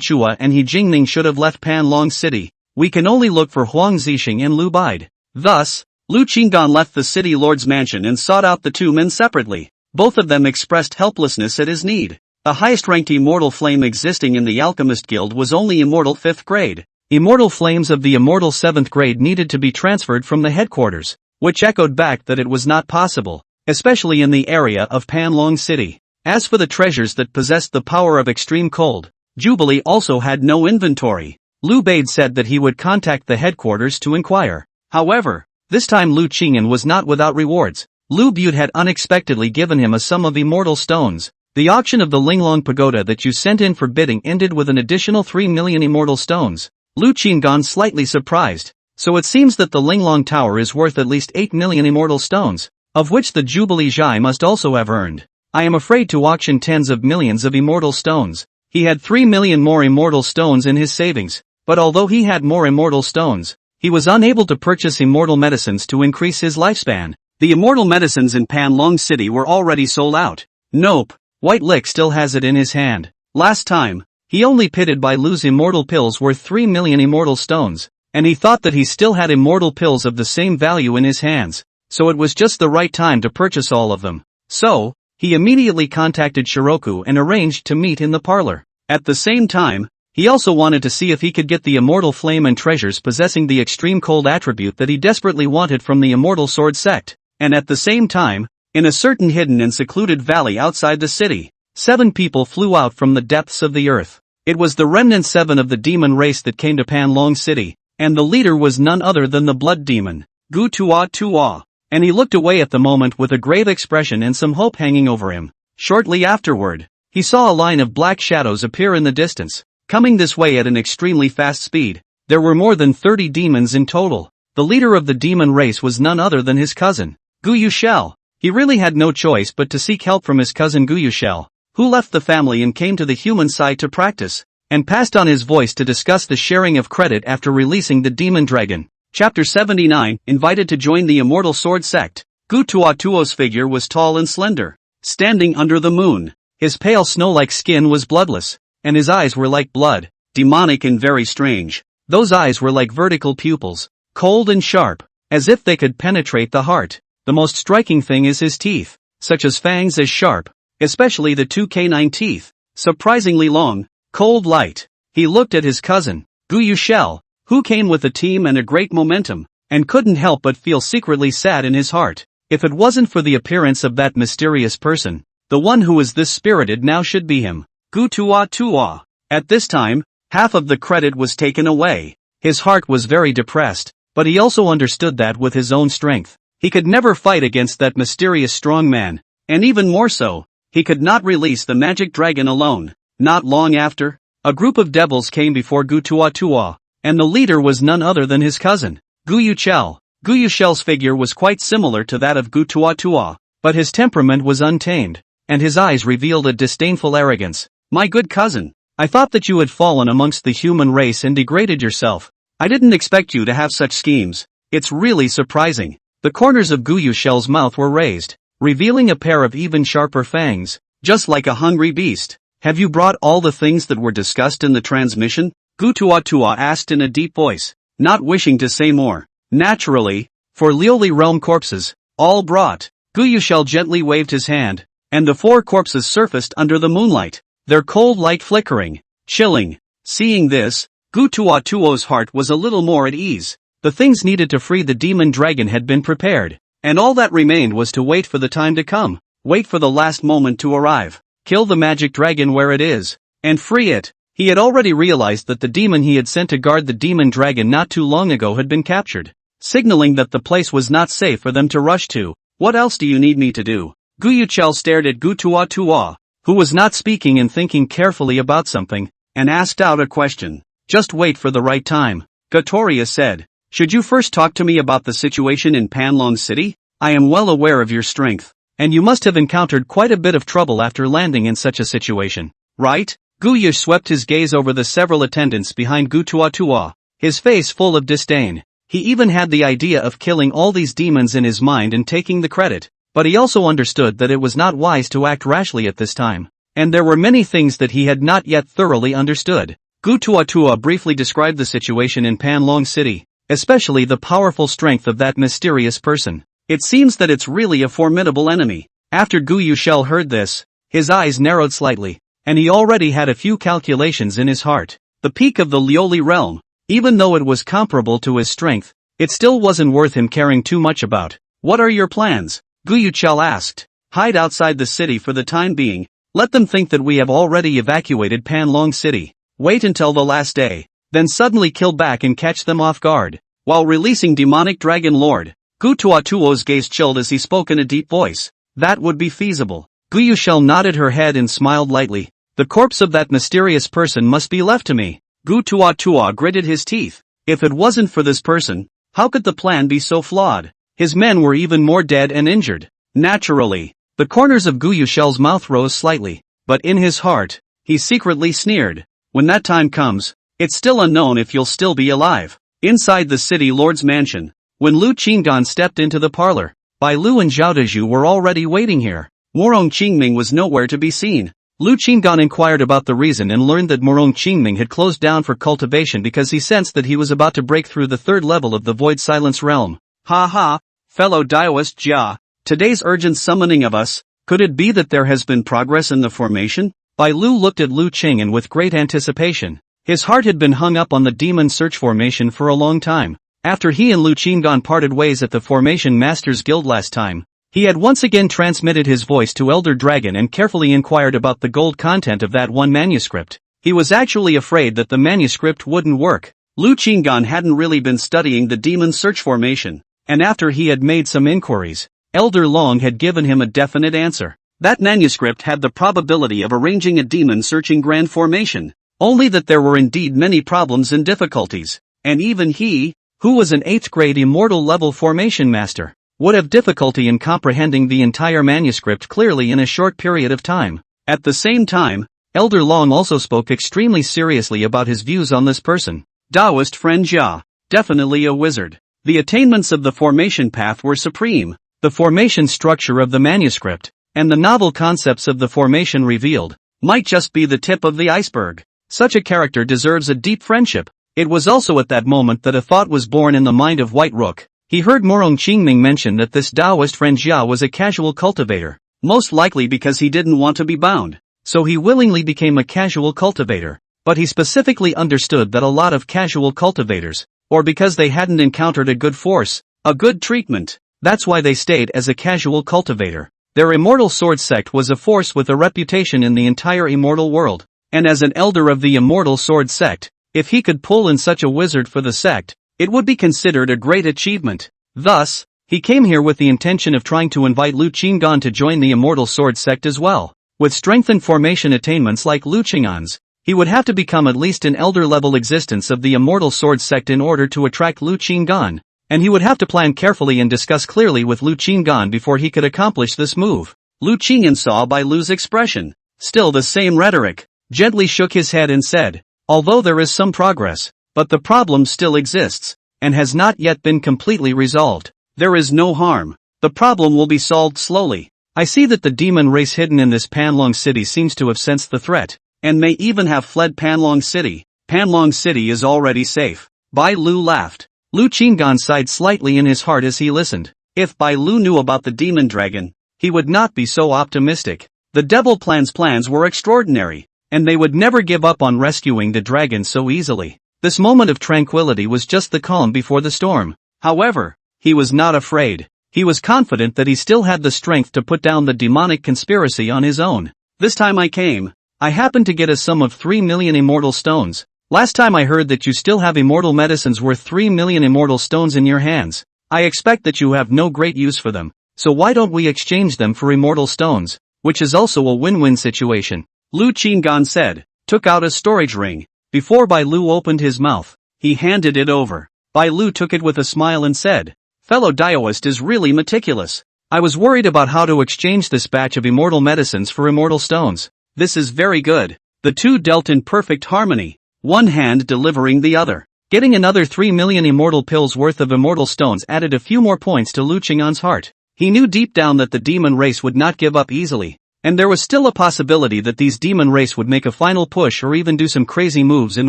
Chua and He Jingning should have left Pan Long City, we can only look for Huang Zixing and Lu Bide. Thus, Lu Qinggan left the City Lord's mansion and sought out the 2 men separately. Both of them expressed helplessness at his need. The highest-ranked immortal flame existing in the Alchemist Guild was only immortal 5th grade. Immortal flames of the immortal 7th grade needed to be transferred from the headquarters, which echoed back that it was not possible, especially in the area of Pan Long City. As for the treasures that possessed the power of extreme cold, Jubilee also had no inventory. Lu Bade said that he would contact the headquarters to inquire. However, this time Lu Qingyan was not without rewards. Lu Bade had unexpectedly given him a sum of immortal stones. The auction of the Linglong Pagoda that you sent in for bidding ended with an additional 3 million immortal stones. Lu Qinggan slightly surprised. So it seems that the Linglong Tower is worth at least 8 million immortal stones, of which the Jubilee Jai must also have earned. I am afraid to auction tens of millions of immortal stones. He had 3 million more immortal stones in his savings, but although he had more immortal stones, he was unable to purchase immortal medicines to increase his lifespan. The immortal medicines in Pan Long City were already sold out. Nope, White Lick still has it in his hand. Last time, he only pitted Bai Lu's immortal pills worth 3 million immortal stones, and he thought that he still had immortal pills of the same value in his hands, so it was just the right time to purchase all of them. So, he immediately contacted Shiroku and arranged to meet in the parlor. At the same time, he also wanted to see if he could get the immortal flame and treasures possessing the extreme cold attribute that he desperately wanted from the immortal sword sect. And at the same time, In a certain hidden and secluded valley outside the city, 7 people flew out from the depths of the earth. It was the remnant 7 of the demon race that came to Panlong City, and the leader was none other than the blood demon, Gu Tua Tua, and he looked away at the moment with a grave expression and some hope hanging over him. Shortly afterward, he saw a line of black shadows appear in the distance, coming this way at an extremely fast speed. There were more than 30 demons in total. The leader of the demon race was none other than his cousin, Gu Yushel. He really had no choice but to seek help from his cousin Gu Yushel, who left the family and came to the human side to practice, and passed on his voice to discuss the sharing of credit after releasing the demon dragon. Chapter 79, invited to join the immortal sword sect. Gu Tuatuo's figure was tall and slender, standing under the moon. His pale snow-like skin was bloodless, and his eyes were like blood, demonic and very strange. Those eyes were like vertical pupils, cold and sharp, as if they could penetrate the heart. The most striking thing is his teeth, such as fangs as sharp, especially the 2 canine teeth, surprisingly long, cold light. He looked at his cousin, Gu Yushel, who came with a team and a great momentum, and couldn't help but feel secretly sad in his heart. If it wasn't for the appearance of that mysterious person, the one who was this spirited now should be him, Gu Tua Tua. At this time, half of the credit was taken away. His heart was very depressed, but he also understood that with his own strength, he could never fight against that mysterious strong man, and even more so, he could not release the magic dragon alone. Not long after, a group of devils came before Gu Tua Tua, and the leader was none other than his cousin, Gu Yuchel. Gu Yuchel's figure was quite similar to that of Gu Tua Tua, but his temperament was untamed, and his eyes revealed a disdainful arrogance. My good cousin, I thought that you had fallen amongst the human race and degraded yourself. I didn't expect you to have such schemes. It's really surprising. The corners of Gu Yuchel's mouth were raised, revealing a pair of even sharper fangs, just like a hungry beast. Have you brought all the things that were discussed in the transmission? Gu Tua Tua asked in a deep voice, not wishing to say more. Naturally, for Lioli realm corpses, all brought. Gu Yushel gently waved his hand, and the 4 corpses surfaced under the moonlight, their cold light flickering, chilling. Seeing this, Gu Tua Tuo's heart was a little more at ease. The things needed to free the demon dragon had been prepared, and all that remained was to wait for the time to come, wait for the last moment to arrive, kill the magic dragon where it is, and free it. He had already realized that the demon he had sent to guard the demon dragon not too long ago had been captured, signaling that the place was not safe for them to rush to. What else do you need me to do? Gu Yuchel stared at Gu Tua Tua, who was not speaking and thinking carefully about something, and asked out a question. Just wait for the right time. Gatoria said, should you first talk to me about the situation in Panlong City? I am well aware of your strength, and you must have encountered quite a bit of trouble after landing in such a situation, right? Gu Yush swept his gaze over the several attendants behind Gu Tua Tua, his face full of disdain. He even had the idea of killing all these demons in his mind and taking the credit, but he also understood that it was not wise to act rashly at this time, and there were many things that he had not yet thoroughly understood. Gu Tua Tua briefly described the situation in Panlong City, especially the powerful strength of that mysterious person. It seems that it's really a formidable enemy. After Gu Yushel heard this, his eyes narrowed slightly, and he already had a few calculations in his heart. The peak of the Lioli realm, even though it was comparable to his strength, it still wasn't worth him caring too much about. What are your plans? Gu Yuchel asked. Hide outside the city for the time being. Let them think that we have already evacuated Panlong City. Wait until the last day, then suddenly kill back and catch them off guard, while releasing demonic dragon lord. Gu Tua Tuo's gaze chilled as he spoke in a deep voice. That would be feasible. Gu Yushel nodded her head and smiled lightly. The corpse of that mysterious person must be left to me. Gu Tua Tua gritted his teeth. If it wasn't for this person, how could the plan be so flawed? His men were even more dead and injured. Naturally, the corners of Gu Yushel's mouth rose slightly, but in his heart, he secretly sneered. When that time comes, it's still unknown if you'll still be alive. Inside the city lord's mansion, when Lu Qingdan stepped into the parlor, Bai Lu and Zhao Dezhu were already waiting here. Morong Qingming was nowhere to be seen. Lu Qingdan inquired about the reason and learned that Morong Qingming had closed down for cultivation because he sensed that he was about to break through the 3rd level of the Void Silence realm. Ha ha, fellow Daoist Jia, today's urgent summoning of us, could it be that there has been progress in the formation? Bai Lu looked at Lu Qing'an with great anticipation. His heart had been hung up on the demon search formation for a long time. After he and Lu Qingdan parted ways at the Formation Masters Guild last time, He had once again transmitted his voice to Elder Dragon and carefully inquired about the gold content of that one manuscript. He was actually afraid that the manuscript wouldn't work. Lu Qinggan hadn't really been studying the demon search formation, and after he had made some inquiries, Elder Long had given him a definite answer. That manuscript had the probability of arranging a demon-searching grand formation, only that there were indeed many problems and difficulties, and even he, who was an 8th grade immortal level formation master, would have difficulty in comprehending the entire manuscript clearly in a short period of time. At the same time, Elder Long also spoke extremely seriously about his views on this person. Taoist friend Jia, definitely a wizard. The attainments of the formation path were supreme. The formation structure of the manuscript, and the novel concepts of the formation revealed, might just be the tip of the iceberg. Such a character deserves a deep friendship. It was also at that moment that a thought was born in the mind of White Rook. He heard Morong Qingming mention that this Taoist friend Jia was a casual cultivator. Most likely because he didn't want to be bound. So he willingly became a casual cultivator. But he specifically understood that a lot of casual cultivators, or because they hadn't encountered a good force, a good treatment, that's why they stayed as a casual cultivator. Their immortal sword sect was a force with a reputation in the entire immortal world. And as an elder of the immortal sword sect, if he could pull in such a wizard for the sect, it would be considered a great achievement. Thus, he came here with the intention of trying to invite Lu Qinggan to join the immortal sword sect as well. With strengthened formation attainments like Lu Qinggan's, he would have to become at least an elder-level existence of the immortal sword sect in order to attract Lu Qinggan, and he would have to plan carefully and discuss clearly with Lu Qinggan before he could accomplish this move. Lu Qinggan saw by Lu's expression, still the same rhetoric, gently shook his head and said, although there is some progress, but the problem still exists, and has not yet been completely resolved. There is no harm. The problem will be solved slowly. I see that the demon race hidden in this Panlong city seems to have sensed the threat, and may even have fled Panlong City. Panlong City is already safe. Bai Lu laughed. Lu Qinggan sighed slightly in his heart as he listened. If Bai Lu knew about the demon dragon, he would not be so optimistic. The devil plans were extraordinary, and they would never give up on rescuing the dragon so easily. This moment of tranquility was just the calm before the storm. However, he was not afraid. He was confident that he still had the strength to put down the demonic conspiracy on his own. This time I happened to get a sum of 3 million immortal stones. Last time I heard that you still have immortal medicines worth 3 million immortal stones in your hands. I expect that you have no great use for them, so why don't we exchange them for immortal stones, which is also a win-win situation. Lu Qinggan said, took out a storage ring. Before Bai Lu opened his mouth, he handed it over. Bai Lu took it with a smile and said, fellow Daoist is really meticulous. I was worried about how to exchange this batch of immortal medicines for immortal stones. This is very good. The two dealt in perfect harmony, one hand delivering the other. Getting another 3 million immortal pills worth of immortal stones added a few more points to Lu Qinggan's heart. He knew deep down that the demon race would not give up easily, and there was still a possibility that these demon race would make a final push or even do some crazy moves in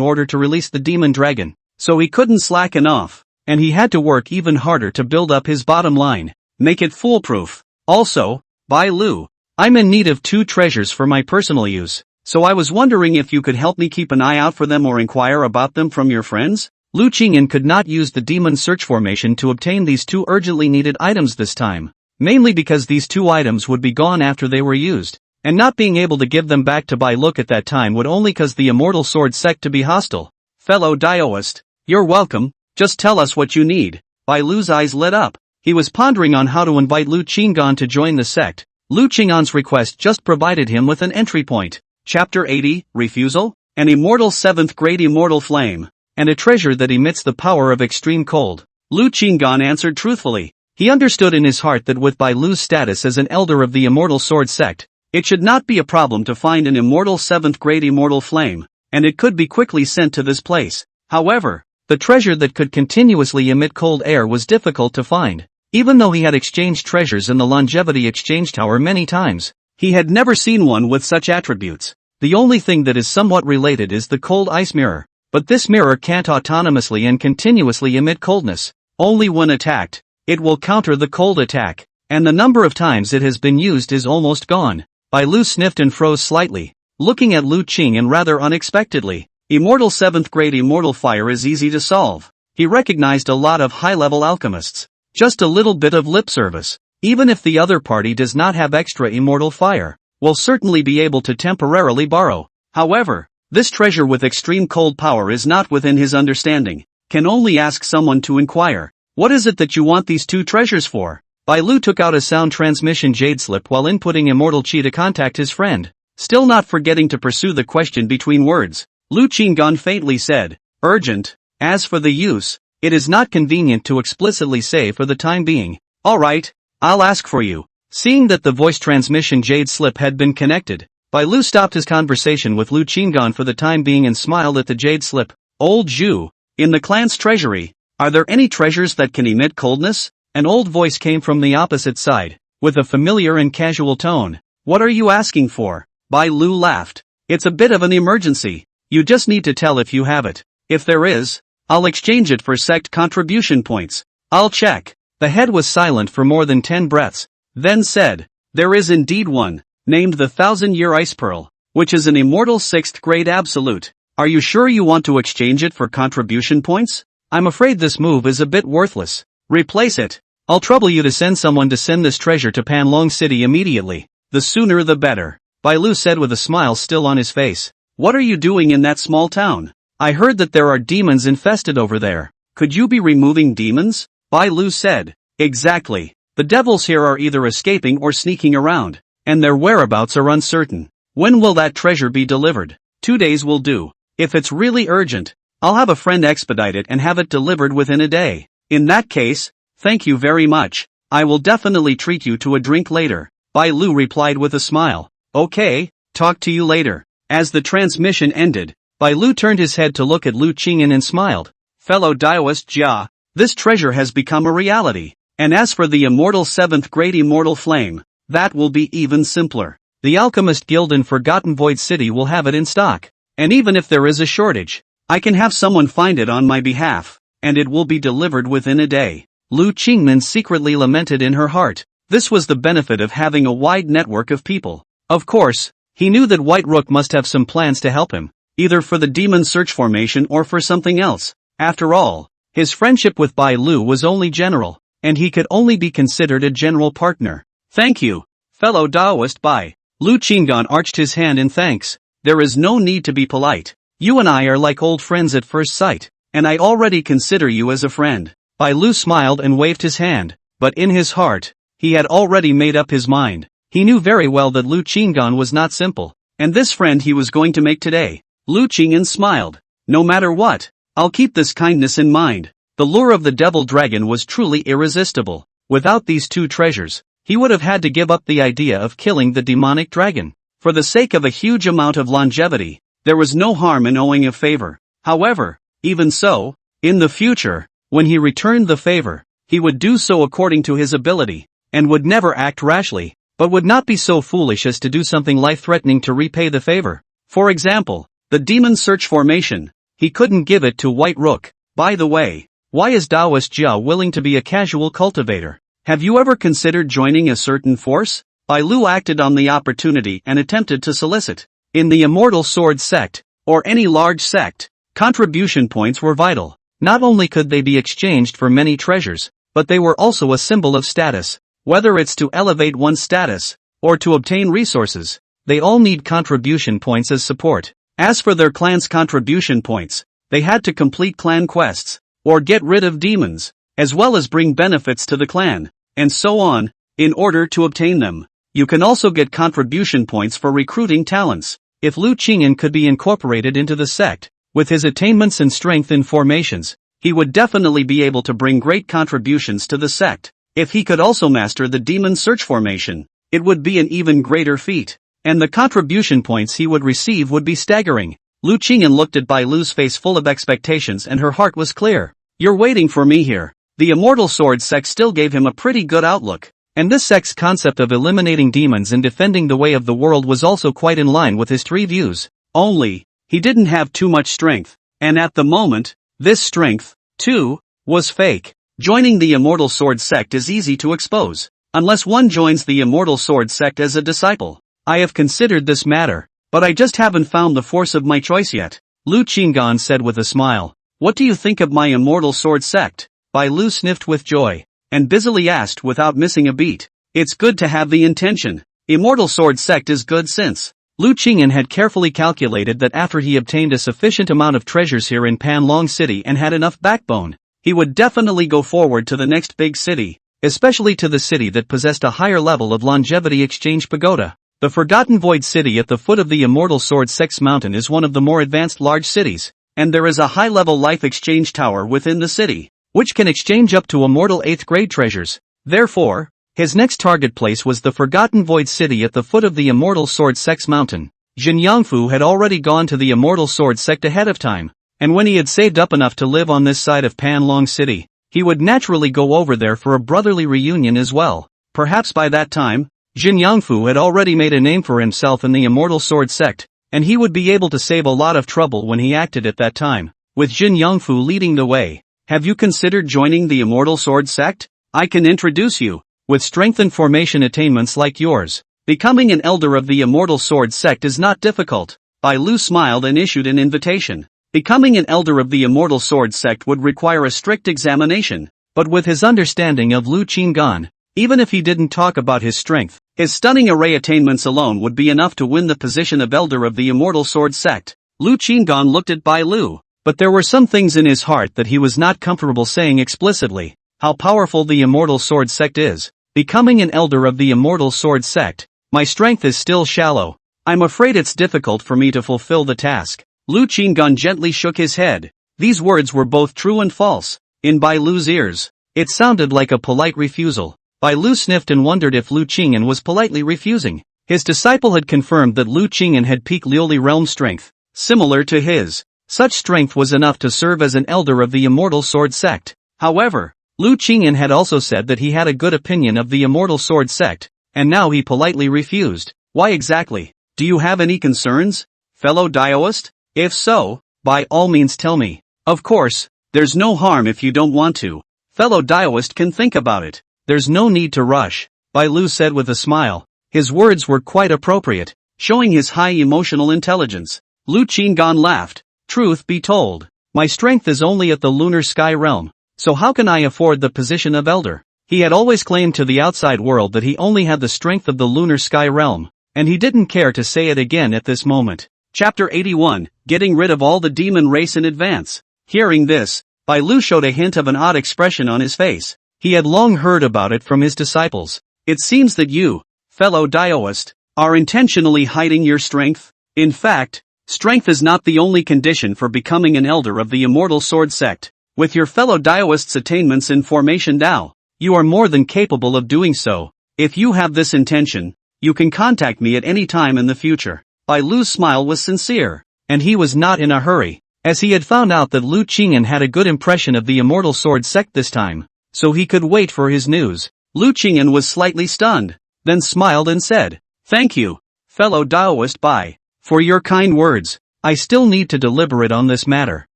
order to release the demon dragon. So he couldn't slacken off, and he had to work even harder to build up his bottom line, make it foolproof. Also, Bai Lu, I'm in need of 2 treasures for my personal use, so I was wondering if you could help me keep an eye out for them or inquire about them from your friends? Lu Qinggan could not use the demon search formation to obtain these 2 urgently needed items this time, mainly because these 2 items would be gone after they were used, and not being able to give them back to Bai Lu at that time would only cause the immortal sword sect to be hostile. Fellow Daoist, you're welcome, just tell us what you need. Bai Lu's eyes lit up. He was pondering on how to invite Lu Qinggan to join the sect. Lu Qinggan's request just provided him with an entry point. Chapter 80, Refusal? An immortal 7th grade immortal flame, and a treasure that emits the power of extreme cold. Lu Qinggan answered truthfully. He understood in his heart that with Bai Lu's status as an elder of the immortal sword sect, it should not be a problem to find an immortal 7th grade immortal flame, and it could be quickly sent to this place. However, the treasure that could continuously emit cold air was difficult to find. Even though he had exchanged treasures in the longevity exchange tower many times, he had never seen one with such attributes. The only thing that is somewhat related is the cold ice mirror, but this mirror can't autonomously and continuously emit coldness. Only when attacked, it will counter the cold attack, and the number of times it has been used is almost gone. Bai Lu sniffed and froze slightly, looking at Lu Qinggan rather unexpectedly. Immortal 7th grade immortal fire is easy to solve. He recognized a lot of high-level alchemists. Just a little bit of lip service. Even if the other party does not have extra immortal fire, we'll certainly be able to temporarily borrow. However, this treasure with extreme cold power is not within his understanding. Can only ask someone to inquire. What is it that you want these two treasures for? Bai Lu took out a sound transmission jade slip while inputting immortal chi to contact his friend. Still not forgetting to pursue the question between words, Lu Qinggan faintly said, urgent. As for the use, it is not convenient to explicitly say for the time being. Alright, I'll ask for you. Seeing that the voice transmission jade slip had been connected, Bai Lu stopped his conversation with Lu Qinggan for the time being and smiled at the jade slip. Old Zhu, in the clan's treasury, are there any treasures that can emit coldness? An old voice came from the opposite side, with a familiar and casual tone. What are you asking for? Bai Lu laughed. It's a bit of an emergency. You just need to tell if you have it. If there is, I'll exchange it for sect contribution points. I'll check. The head was silent for more than 10 breaths, then said, there is indeed one, named the 1000-year ice pearl, which is an immortal 6th grade absolute. Are you sure you want to exchange it for contribution points? I'm afraid this move is a bit worthless. Replace it. I'll trouble you to send someone to send this treasure to Panlong City immediately. The sooner the better. Bai Lu said with a smile still on his face. What are you doing in that small town? I heard that there are demons infested over there. Could you be removing demons? Bai Lu said. Exactly. The devils here are either escaping or sneaking around, and their whereabouts are uncertain. When will that treasure be delivered? 2 days will do. If it's really urgent, I'll have a friend expedite it and have it delivered within a day. In that case, thank you very much. I will definitely treat you to a drink later. Bai Lu replied with a smile. Okay, talk to you later. As the transmission ended, Bai Lu turned his head to look at Lu Qingyan and smiled. Fellow Daoist Jia, this treasure has become a reality. And as for the immortal 7th grade immortal flame, that will be even simpler. The Alchemist Guild in Forgotten Void City will have it in stock. And even if there is a shortage, I can have someone find it on my behalf, and it will be delivered within a day. Lu Qingman secretly lamented in her heart. This was the benefit of having a wide network of people. Of course, he knew that White Rook must have some plans to help him, either for the demon search formation or for something else. After all, his friendship with Bai Lu was only general, and he could only be considered a general partner. Thank you, fellow Daoist Bai. Lu Qinggan arched his hand in thanks. There is no need to be polite. You and I are like old friends at first sight, and I already consider you as a friend. Bai Lu smiled and waved his hand, but in his heart, he had already made up his mind. He knew very well that Lu Qinggan was not simple, and this friend he was going to make today. Lu Qingyan smiled. No matter what, I'll keep this kindness in mind. The lure of the devil dragon was truly irresistible. Without these two treasures, he would have had to give up the idea of killing the demonic dragon. For the sake of a huge amount of longevity, there was no harm in owing a favor. However, even so, in the future, when he returned the favor, he would do so according to his ability, and would never act rashly, but would not be so foolish as to do something life-threatening to repay the favor. For example, the demon search formation. He couldn't give it to White Rook. By the way, why is Daoist Jia willing to be a casual cultivator? Have you ever considered joining a certain force? Bai Lu acted on the opportunity and attempted to solicit. In the Immortal Sword sect, or any large sect, contribution points were vital. Not only could they be exchanged for many treasures, but they were also a symbol of status. Whether it's to elevate one's status, or to obtain resources, they all need contribution points as support. As for their clan's contribution points, they had to complete clan quests, or get rid of demons, as well as bring benefits to the clan, and so on, in order to obtain them. You can also get contribution points for recruiting talents. If Lu Qingyan could be incorporated into the sect, with his attainments and strength in formations, he would definitely be able to bring great contributions to the sect. If he could also master the demon search formation, it would be an even greater feat, and the contribution points he would receive would be staggering. Lu Qingyan looked at Bai Lu's face full of expectations and her heart was clear. You're waiting for me here. The Immortal Sword sect still gave him a pretty good outlook. And this sect's concept of eliminating demons and defending the way of the world was also quite in line with his three views. Only, he didn't have too much strength, and at the moment, this strength, too, was fake. Joining the Immortal Sword sect is easy to expose, unless one joins the Immortal Sword sect as a disciple. I have considered this matter, but I just haven't found the force of my choice yet. Lu Qinggan said with a smile. What do you think of my Immortal Sword sect? Bai Lu sniffed with joy, and busily asked without missing a beat. It's good to have the intention. Immortal Sword Sect is good since Lu Qingyan had carefully calculated that after he obtained a sufficient amount of treasures here in Panlong City and had enough backbone, he would definitely go forward to the next big city, especially to the city that possessed a higher level of longevity exchange pagoda. The Forgotten Void City at the foot of the Immortal Sword Sect's mountain is one of the more advanced large cities, and there is a high-level life exchange tower within the city, which can exchange up to immortal 8th grade treasures. Therefore, his next target place was the Forgotten Void City at the foot of the Immortal Sword Sect's mountain. Jin Yangfu had already gone to the Immortal Sword Sect ahead of time, and when he had saved up enough to live on this side of Panlong City, he would naturally go over there for a brotherly reunion as well. Perhaps by that time, Jin Yangfu had already made a name for himself in the Immortal Sword Sect, and he would be able to save a lot of trouble when he acted at that time, with Jin Yangfu leading the way. Have you considered joining the Immortal Sword Sect? I can introduce you. With strength and formation attainments like yours, becoming an elder of the Immortal Sword Sect is not difficult. Bai Lu smiled and issued an invitation. Becoming an elder of the Immortal Sword Sect would require a strict examination, but with his understanding of Lu Qingyan, even if he didn't talk about his strength, his stunning array attainments alone would be enough to win the position of elder of the Immortal Sword Sect. Lu Qingyan looked at Bai Lu, but there were some things in his heart that he was not comfortable saying explicitly. How powerful the Immortal Sword Sect is. Becoming an elder of the Immortal Sword Sect, my strength is still shallow. I'm afraid it's difficult for me to fulfill the task. Lu Qingyan gently shook his head. These words were both true and false. In Bai Lu's ears, it sounded like a polite refusal. Bai Lu sniffed and wondered if Lu Qingyan was politely refusing. His disciple had confirmed that Lu Qingyan had peak Liuli realm strength, similar to his. Such strength was enough to serve as an elder of the Immortal Sword Sect. However, Lu Qingyan had also said that he had a good opinion of the Immortal Sword Sect, and now he politely refused. Why exactly? Do you have any concerns, fellow Daoist? If so, by all means tell me. Of course, there's no harm if you don't want to. Fellow Daoist can think about it. There's no need to rush, Bai Lu said with a smile. His words were quite appropriate, showing his high emotional intelligence. Lu Qingyan laughed. Truth be told, my strength is only at the lunar sky realm. So how can I afford the position of elder? He had always claimed to the outside world that he only had the strength of the lunar sky realm, and he didn't care to say it again at this moment. Chapter 81, Getting rid of all the demon race in advance. Hearing this, Bai Lu showed a hint of an odd expression on his face. He had long heard about it from his disciples. It seems that you, fellow Daoist, are intentionally hiding your strength. In fact, strength is not the only condition for becoming an elder of the Immortal Sword Sect. With your fellow Daoists' attainments in Formation Dao, you are more than capable of doing so. If you have this intention, you can contact me at any time in the future. Bai Lu's smile was sincere, and he was not in a hurry, as he had found out that Lu Qingyan had a good impression of the Immortal Sword Sect this time, so he could wait for his news. Lu Qingyan was slightly stunned, then smiled and said, "Thank you, fellow Daoist Bai, for your kind words. I still need to deliberate on this matter.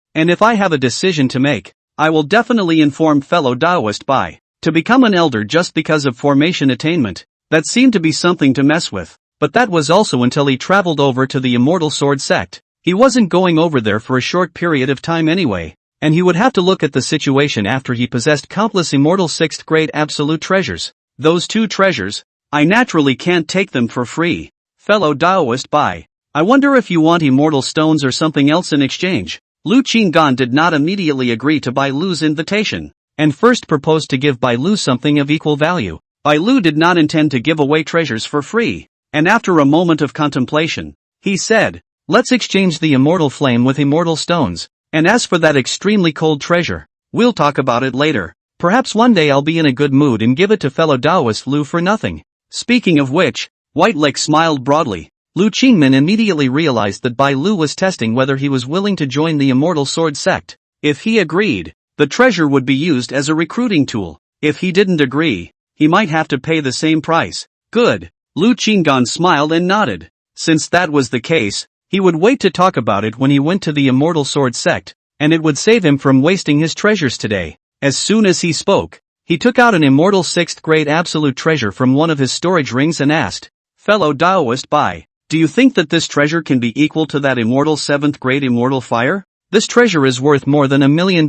And if I have a decision to make, I will definitely inform fellow Daoist Bai. To become an elder just because of formation attainment, that seemed to be something to mess with. But that was also until he traveled over to the Immortal Sword Sect. He wasn't going over there for a short period of time anyway, and he would have to look at the situation after he possessed countless immortal 6th grade absolute treasures. Those 2 treasures, I naturally can't take them for free. Fellow Daoist Bai, I wonder if you want immortal stones or something else in exchange. Lu Qingyan did not immediately agree to Bai Lu's invitation, and first proposed to give Bai Lu something of equal value. Bai Lu did not intend to give away treasures for free, and after a moment of contemplation, he said, "Let's exchange the immortal flame with immortal stones, and as for that extremely cold treasure, we'll talk about it later. Perhaps one day I'll be in a good mood and give it to fellow Daoist Lu for nothing." Speaking of which, White Lake smiled broadly. Lu Qingyan immediately realized that Bai Lu was testing whether he was willing to join the Immortal Sword Sect. If he agreed, the treasure would be used as a recruiting tool. If he didn't agree, he might have to pay the same price. Good. Lu Qingyan smiled and nodded. Since that was the case, he would wait to talk about it when he went to the Immortal Sword Sect, and it would save him from wasting his treasures today. As soon as he spoke, he took out an immortal 6th grade absolute treasure from one of his storage rings and asked, "Fellow Daoist Bai, do you think that this treasure can be equal to that immortal 7th grade immortal fire? This treasure is worth more than $1 million,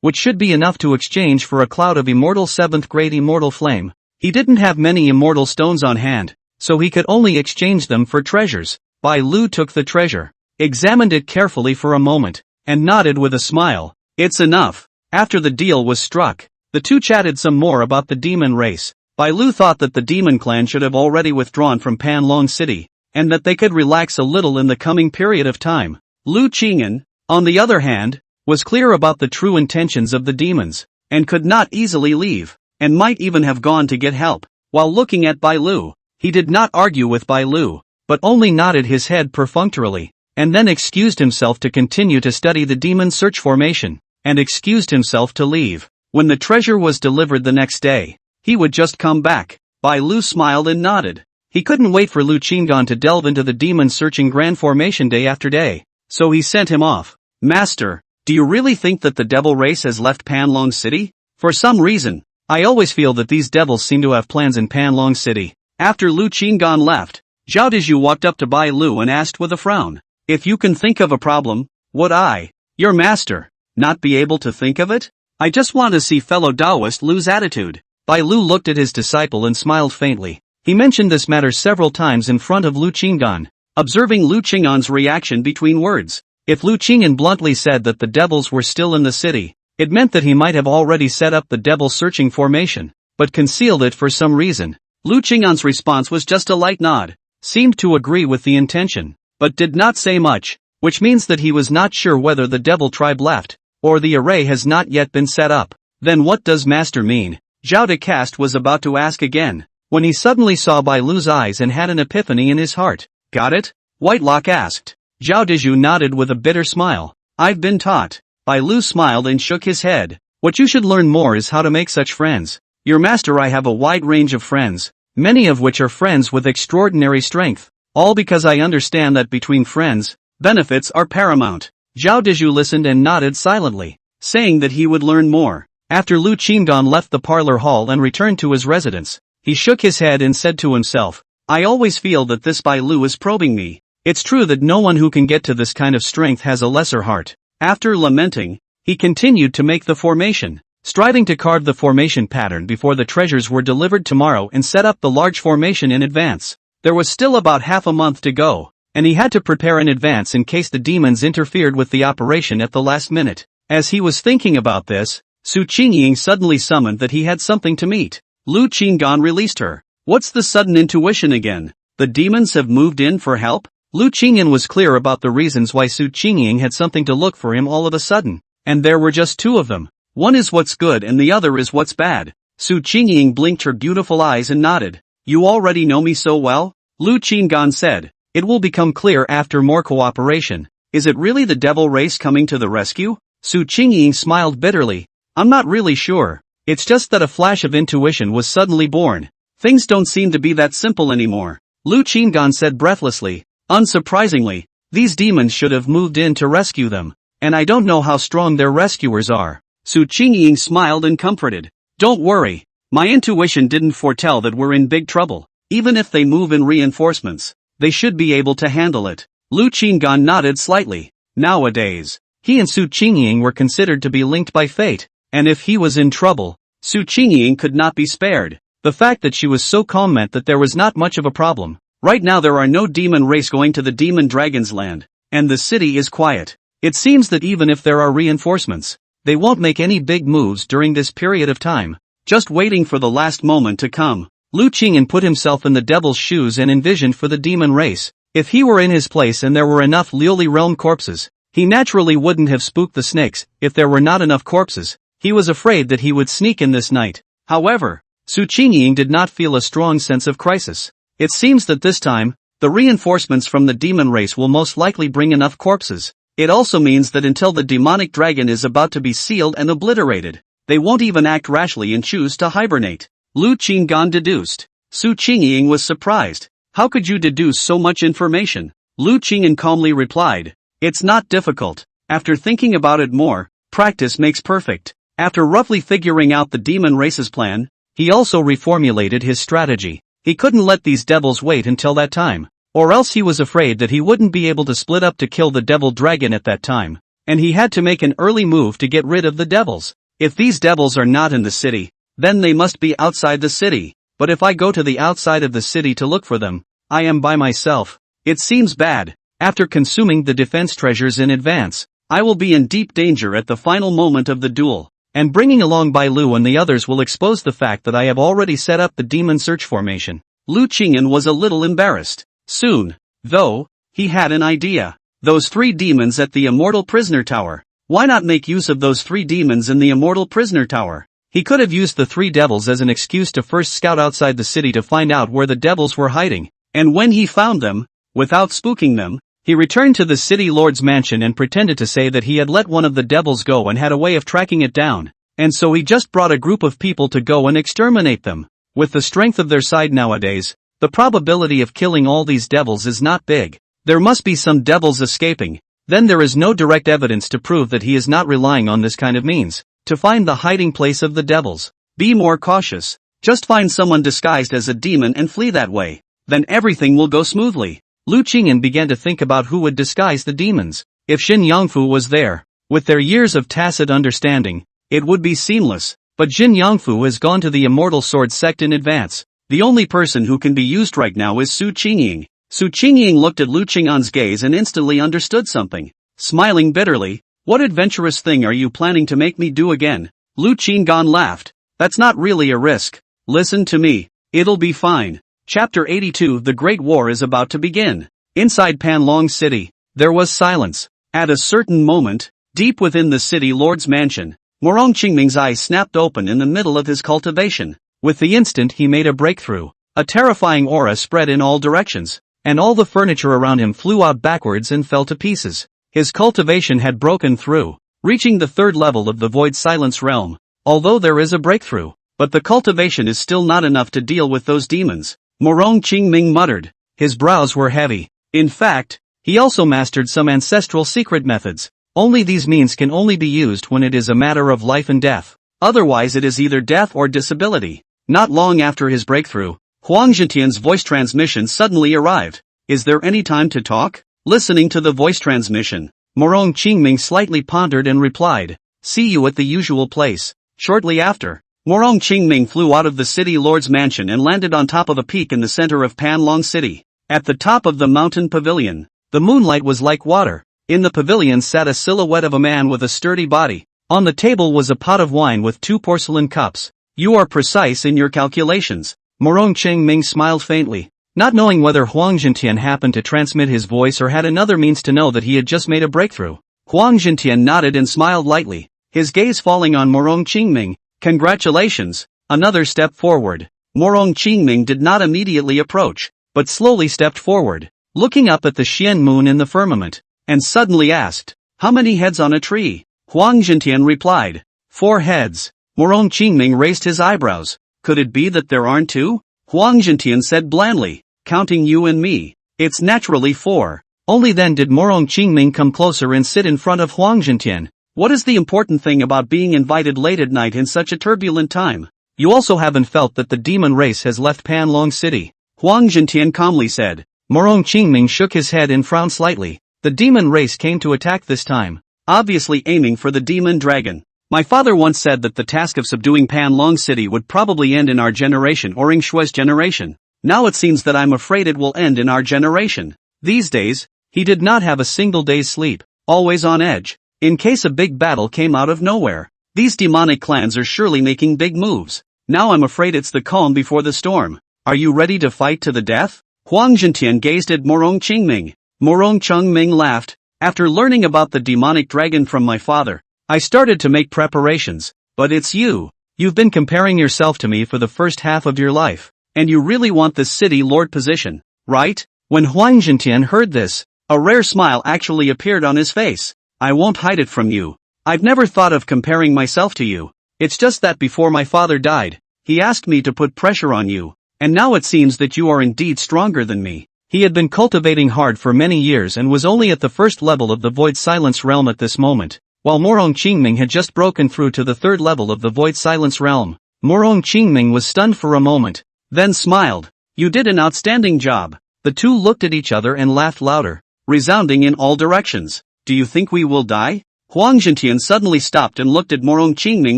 which should be enough to exchange for a cloud of immortal 7th grade immortal flame." He didn't have many immortal stones on hand, so he could only exchange them for treasures. Bai Lu took the treasure, examined it carefully for a moment, and nodded with a smile. It's enough. After the deal was struck, the two chatted some more about the demon race. Bai Lu thought that the demon clan should have already withdrawn from Panlong City, and that they could relax a little in the coming period of time. Lu Qingyan, on the other hand, was clear about the true intentions of the demons, and could not easily leave, and might even have gone to get help. While looking at Bai Lu, he did not argue with Bai Lu, but only nodded his head perfunctorily, and then excused himself to continue to study the demon search formation, and excused himself to leave. When the treasure was delivered the next day, he would just come back. Bai Lu smiled and nodded. He couldn't wait for Lu Qinggan to delve into the demon searching grand formation day after day, so he sent him off. Master, do you really think that the devil race has left Panlong City? For some reason, I always feel that these devils seem to have plans in Panlong City. After Lu Qinggan left, Zhao Dizhu walked up to Bai Lu and asked with a frown, if you can think of a problem, would I, your master, not be able to think of it? I just want to see fellow Taoist lose attitude. Bai Lu looked at his disciple and smiled faintly. He mentioned this matter several times in front of Lu Qinggan, observing Lu Qinggan's reaction between words. If Lu Qinggan bluntly said that the devils were still in the city, it meant that he might have already set up the devil searching formation, but concealed it for some reason. Lu Qinggan's response was just a light nod, seemed to agree with the intention, but did not say much, which means that he was not sure whether the devil tribe left, or the array has not yet been set up. Then what does master mean? Zhao Decast was about to ask again, when he suddenly saw Bai Lu's eyes and had an epiphany in his heart. Got it? Whitelock asked. Zhao Dizhu nodded with a bitter smile. I've been taught. Bai Lu smiled and shook his head. What you should learn more is how to make such friends. Your master, I have a wide range of friends, many of which are friends with extraordinary strength, all because I understand that between friends, benefits are paramount. Zhao Dizhu listened and nodded silently, saying that he would learn more. After Lu Qingdan left the parlor hall and returned to his residence, he shook his head and said to himself, I always feel that this Bai Lu is probing me. It's true that no one who can get to this kind of strength has a lesser heart. After lamenting, he continued to make the formation, striving to carve the formation pattern before the treasures were delivered tomorrow and set up the large formation in advance. There was still about half a month to go, and he had to prepare in advance in case the demons interfered with the operation at the last minute. As he was thinking about this, Su Qingying suddenly summoned that he had something to meet. Lu Qinggan released her. What's the sudden intuition again? The demons have moved in for help? Lu Qingyan was clear about the reasons why Su Qingying had something to look for him all of a sudden, and there were just two of them. One is what's good and the other is what's bad. Su Qingying blinked her beautiful eyes and nodded. You already know me so well? Lu Qinggan said. It will become clear after more cooperation. Is it really the devil race coming to the rescue? Su Qingying smiled bitterly. I'm not really sure. It's just that a flash of intuition was suddenly born. Things don't seem to be that simple anymore. Lu Qinggan said breathlessly. Unsurprisingly, these demons should have moved in to rescue them, and I don't know how strong their rescuers are. Su Qingying smiled and comforted. Don't worry. My intuition didn't foretell that we're in big trouble. Even if they move in reinforcements, they should be able to handle it. Lu Qinggan nodded slightly. Nowadays, he and Su Qingying were considered to be linked by fate, and if he was in trouble, Su Qingying could not be spared. The fact that she was so calm meant that there was not much of a problem. Right now there are no demon race going to the demon dragon's land, and the city is quiet. It seems that even if there are reinforcements, they won't make any big moves during this period of time, just waiting for the last moment to come. Lu Qingyan put himself in the devil's shoes and envisioned for the demon race. If he were in his place and there were enough Liuli realm corpses, he naturally wouldn't have spooked the snakes. If there were not enough corpses, he was afraid that he would sneak in this night. However, Su Qingying did not feel a strong sense of crisis. It seems that this time, the reinforcements from the demon race will most likely bring enough corpses. It also means that until the demonic dragon is about to be sealed and obliterated, they won't even act rashly and choose to hibernate. Lu Qinggan deduced. Su Qingying was surprised. How could you deduce so much information? Lu Qingyan calmly replied. It's not difficult. After thinking about it more, practice makes perfect. After roughly figuring out the demon race's plan, he also reformulated his strategy. He couldn't let these devils wait until that time, or else he was afraid that he wouldn't be able to split up to kill the devil dragon at that time, and he had to make an early move to get rid of the devils. If these devils are not in the city, then they must be outside the city. but if I go to the outside of the city to look for them, I am by myself. It seems bad. After consuming the defense treasures in advance, I will be in deep danger at the final moment of the duel. And bringing along Bai Lu and the others will expose the fact that I have already set up the demon search formation. Lu Qingyan was a little embarrassed. Soon, though, he had an idea. Those 3 demons at the Immortal Prisoner Tower. Why not make use of those 3 demons in the Immortal Prisoner Tower? He could have used the 3 devils as an excuse to first scout outside the city to find out where the devils were hiding. And when he found them, without spooking them, he returned to the city lord's mansion and pretended to say that he had let one of the devils go and had a way of tracking it down, and so he just brought a group of people to go and exterminate them. With the strength of their side nowadays, the probability of killing all these devils is not big. There must be some devils escaping. Then there is no direct evidence to prove that he is not relying on this kind of means to find the hiding place of the devils. Be more cautious. Just find someone disguised as a demon and flee that way. Then everything will go smoothly. Lu Qingyan began to think about who would disguise the demons. If Xin Yangfu was there, with their years of tacit understanding, it would be seamless. But Xin Yangfu has gone to the Immortal Sword sect in advance. The only person who can be used right now is Su Qingying. Su Qingying looked at Lu Qingyan's gaze and instantly understood something. Smiling bitterly, "What adventurous thing are you planning to make me do again?" Lu Qingyan laughed. "That's not really a risk. Listen to me. It'll be fine." Chapter 82 The Great War is about to begin. Inside Panlong City, there was silence. At a certain moment, deep within the city lord's mansion, Morong Qingming's eyes snapped open in the middle of his cultivation. With the instant he made a breakthrough, a terrifying aura spread in all directions, and all the furniture around him flew out backwards and fell to pieces. His cultivation had broken through, reaching the 3rd level of the Void Silence realm. Although there is a breakthrough, but the cultivation is still not enough to deal with those demons. Morong Qingming muttered. His brows were heavy. In fact, he also mastered some ancestral secret methods. Only these means can only be used when it is a matter of life and death. Otherwise it is either death or disability. Not long after his breakthrough, Huang Zhentian's voice transmission suddenly arrived. "Is there any time to talk?" Listening to the voice transmission, Morong Qingming slightly pondered and replied, "See you at the usual place." Shortly after, Morong Qingming flew out of the city lord's mansion and landed on top of a peak in the center of Panlong City. At the top of the mountain pavilion, the moonlight was like water. In the pavilion sat a silhouette of a man with a sturdy body. On the table was a pot of wine with 2 porcelain cups. "You are precise in your calculations." Morong Qingming smiled faintly, not knowing whether Huang Zhentian happened to transmit his voice or had another means to know that he had just made a breakthrough. Huang Zhentian nodded and smiled lightly, his gaze falling on Morong Qingming. "Congratulations." Another step forward. Morong Qingming did not immediately approach, but slowly stepped forward, looking up at the Xian moon in the firmament, and suddenly asked, "How many heads on a tree?" Huang Zhentian replied, 4 heads. Morong Qingming raised his eyebrows. "Could it be that there aren't 2? Huang Zhentian said blandly, "Counting you and me, it's naturally 4. Only then did Morong Qingming come closer and sit in front of Huang Zhentian. "What is the important thing about being invited late at night in such a turbulent time? You also haven't felt that the demon race has left Panlong City?" Huang Zhentian calmly said. Morong Qingming shook his head and frowned slightly. The demon race came to attack this time, obviously aiming for the demon dragon. "My father once said that the task of subduing Panlong City would probably end in our generation or Ing Shui's generation. Now it seems that I'm afraid it will end in our generation." These days, he did not have a single day's sleep, always on edge, in case a big battle came out of nowhere. These demonic clans are surely making big moves. Now I'm afraid it's the calm before the storm. "Are you ready to fight to the death?" Huang Zhentian gazed at Morong Qingming. Morong Qingming laughed. "After learning about the demonic dragon from my father, I started to make preparations. But it's you. You've been comparing yourself to me for the first half of your life, and you really want this city lord position, right?" When Huang Zhentian heard this, a rare smile actually appeared on his face. "I won't hide it from you. I've never thought of comparing myself to you. It's just that before my father died, he asked me to put pressure on you, and now it seems that you are indeed stronger than me." He had been cultivating hard for many years and was only at the 1st level of the Void Silence realm at this moment, while Morong Qingming had just broken through to the 3rd level of the Void Silence realm. Morong Qingming was stunned for a moment, then smiled. "You did an outstanding job." The two looked at each other and laughed louder, resounding in all directions. "Do you think we will die?" Huang Zhentian suddenly stopped and looked at Morong Qingming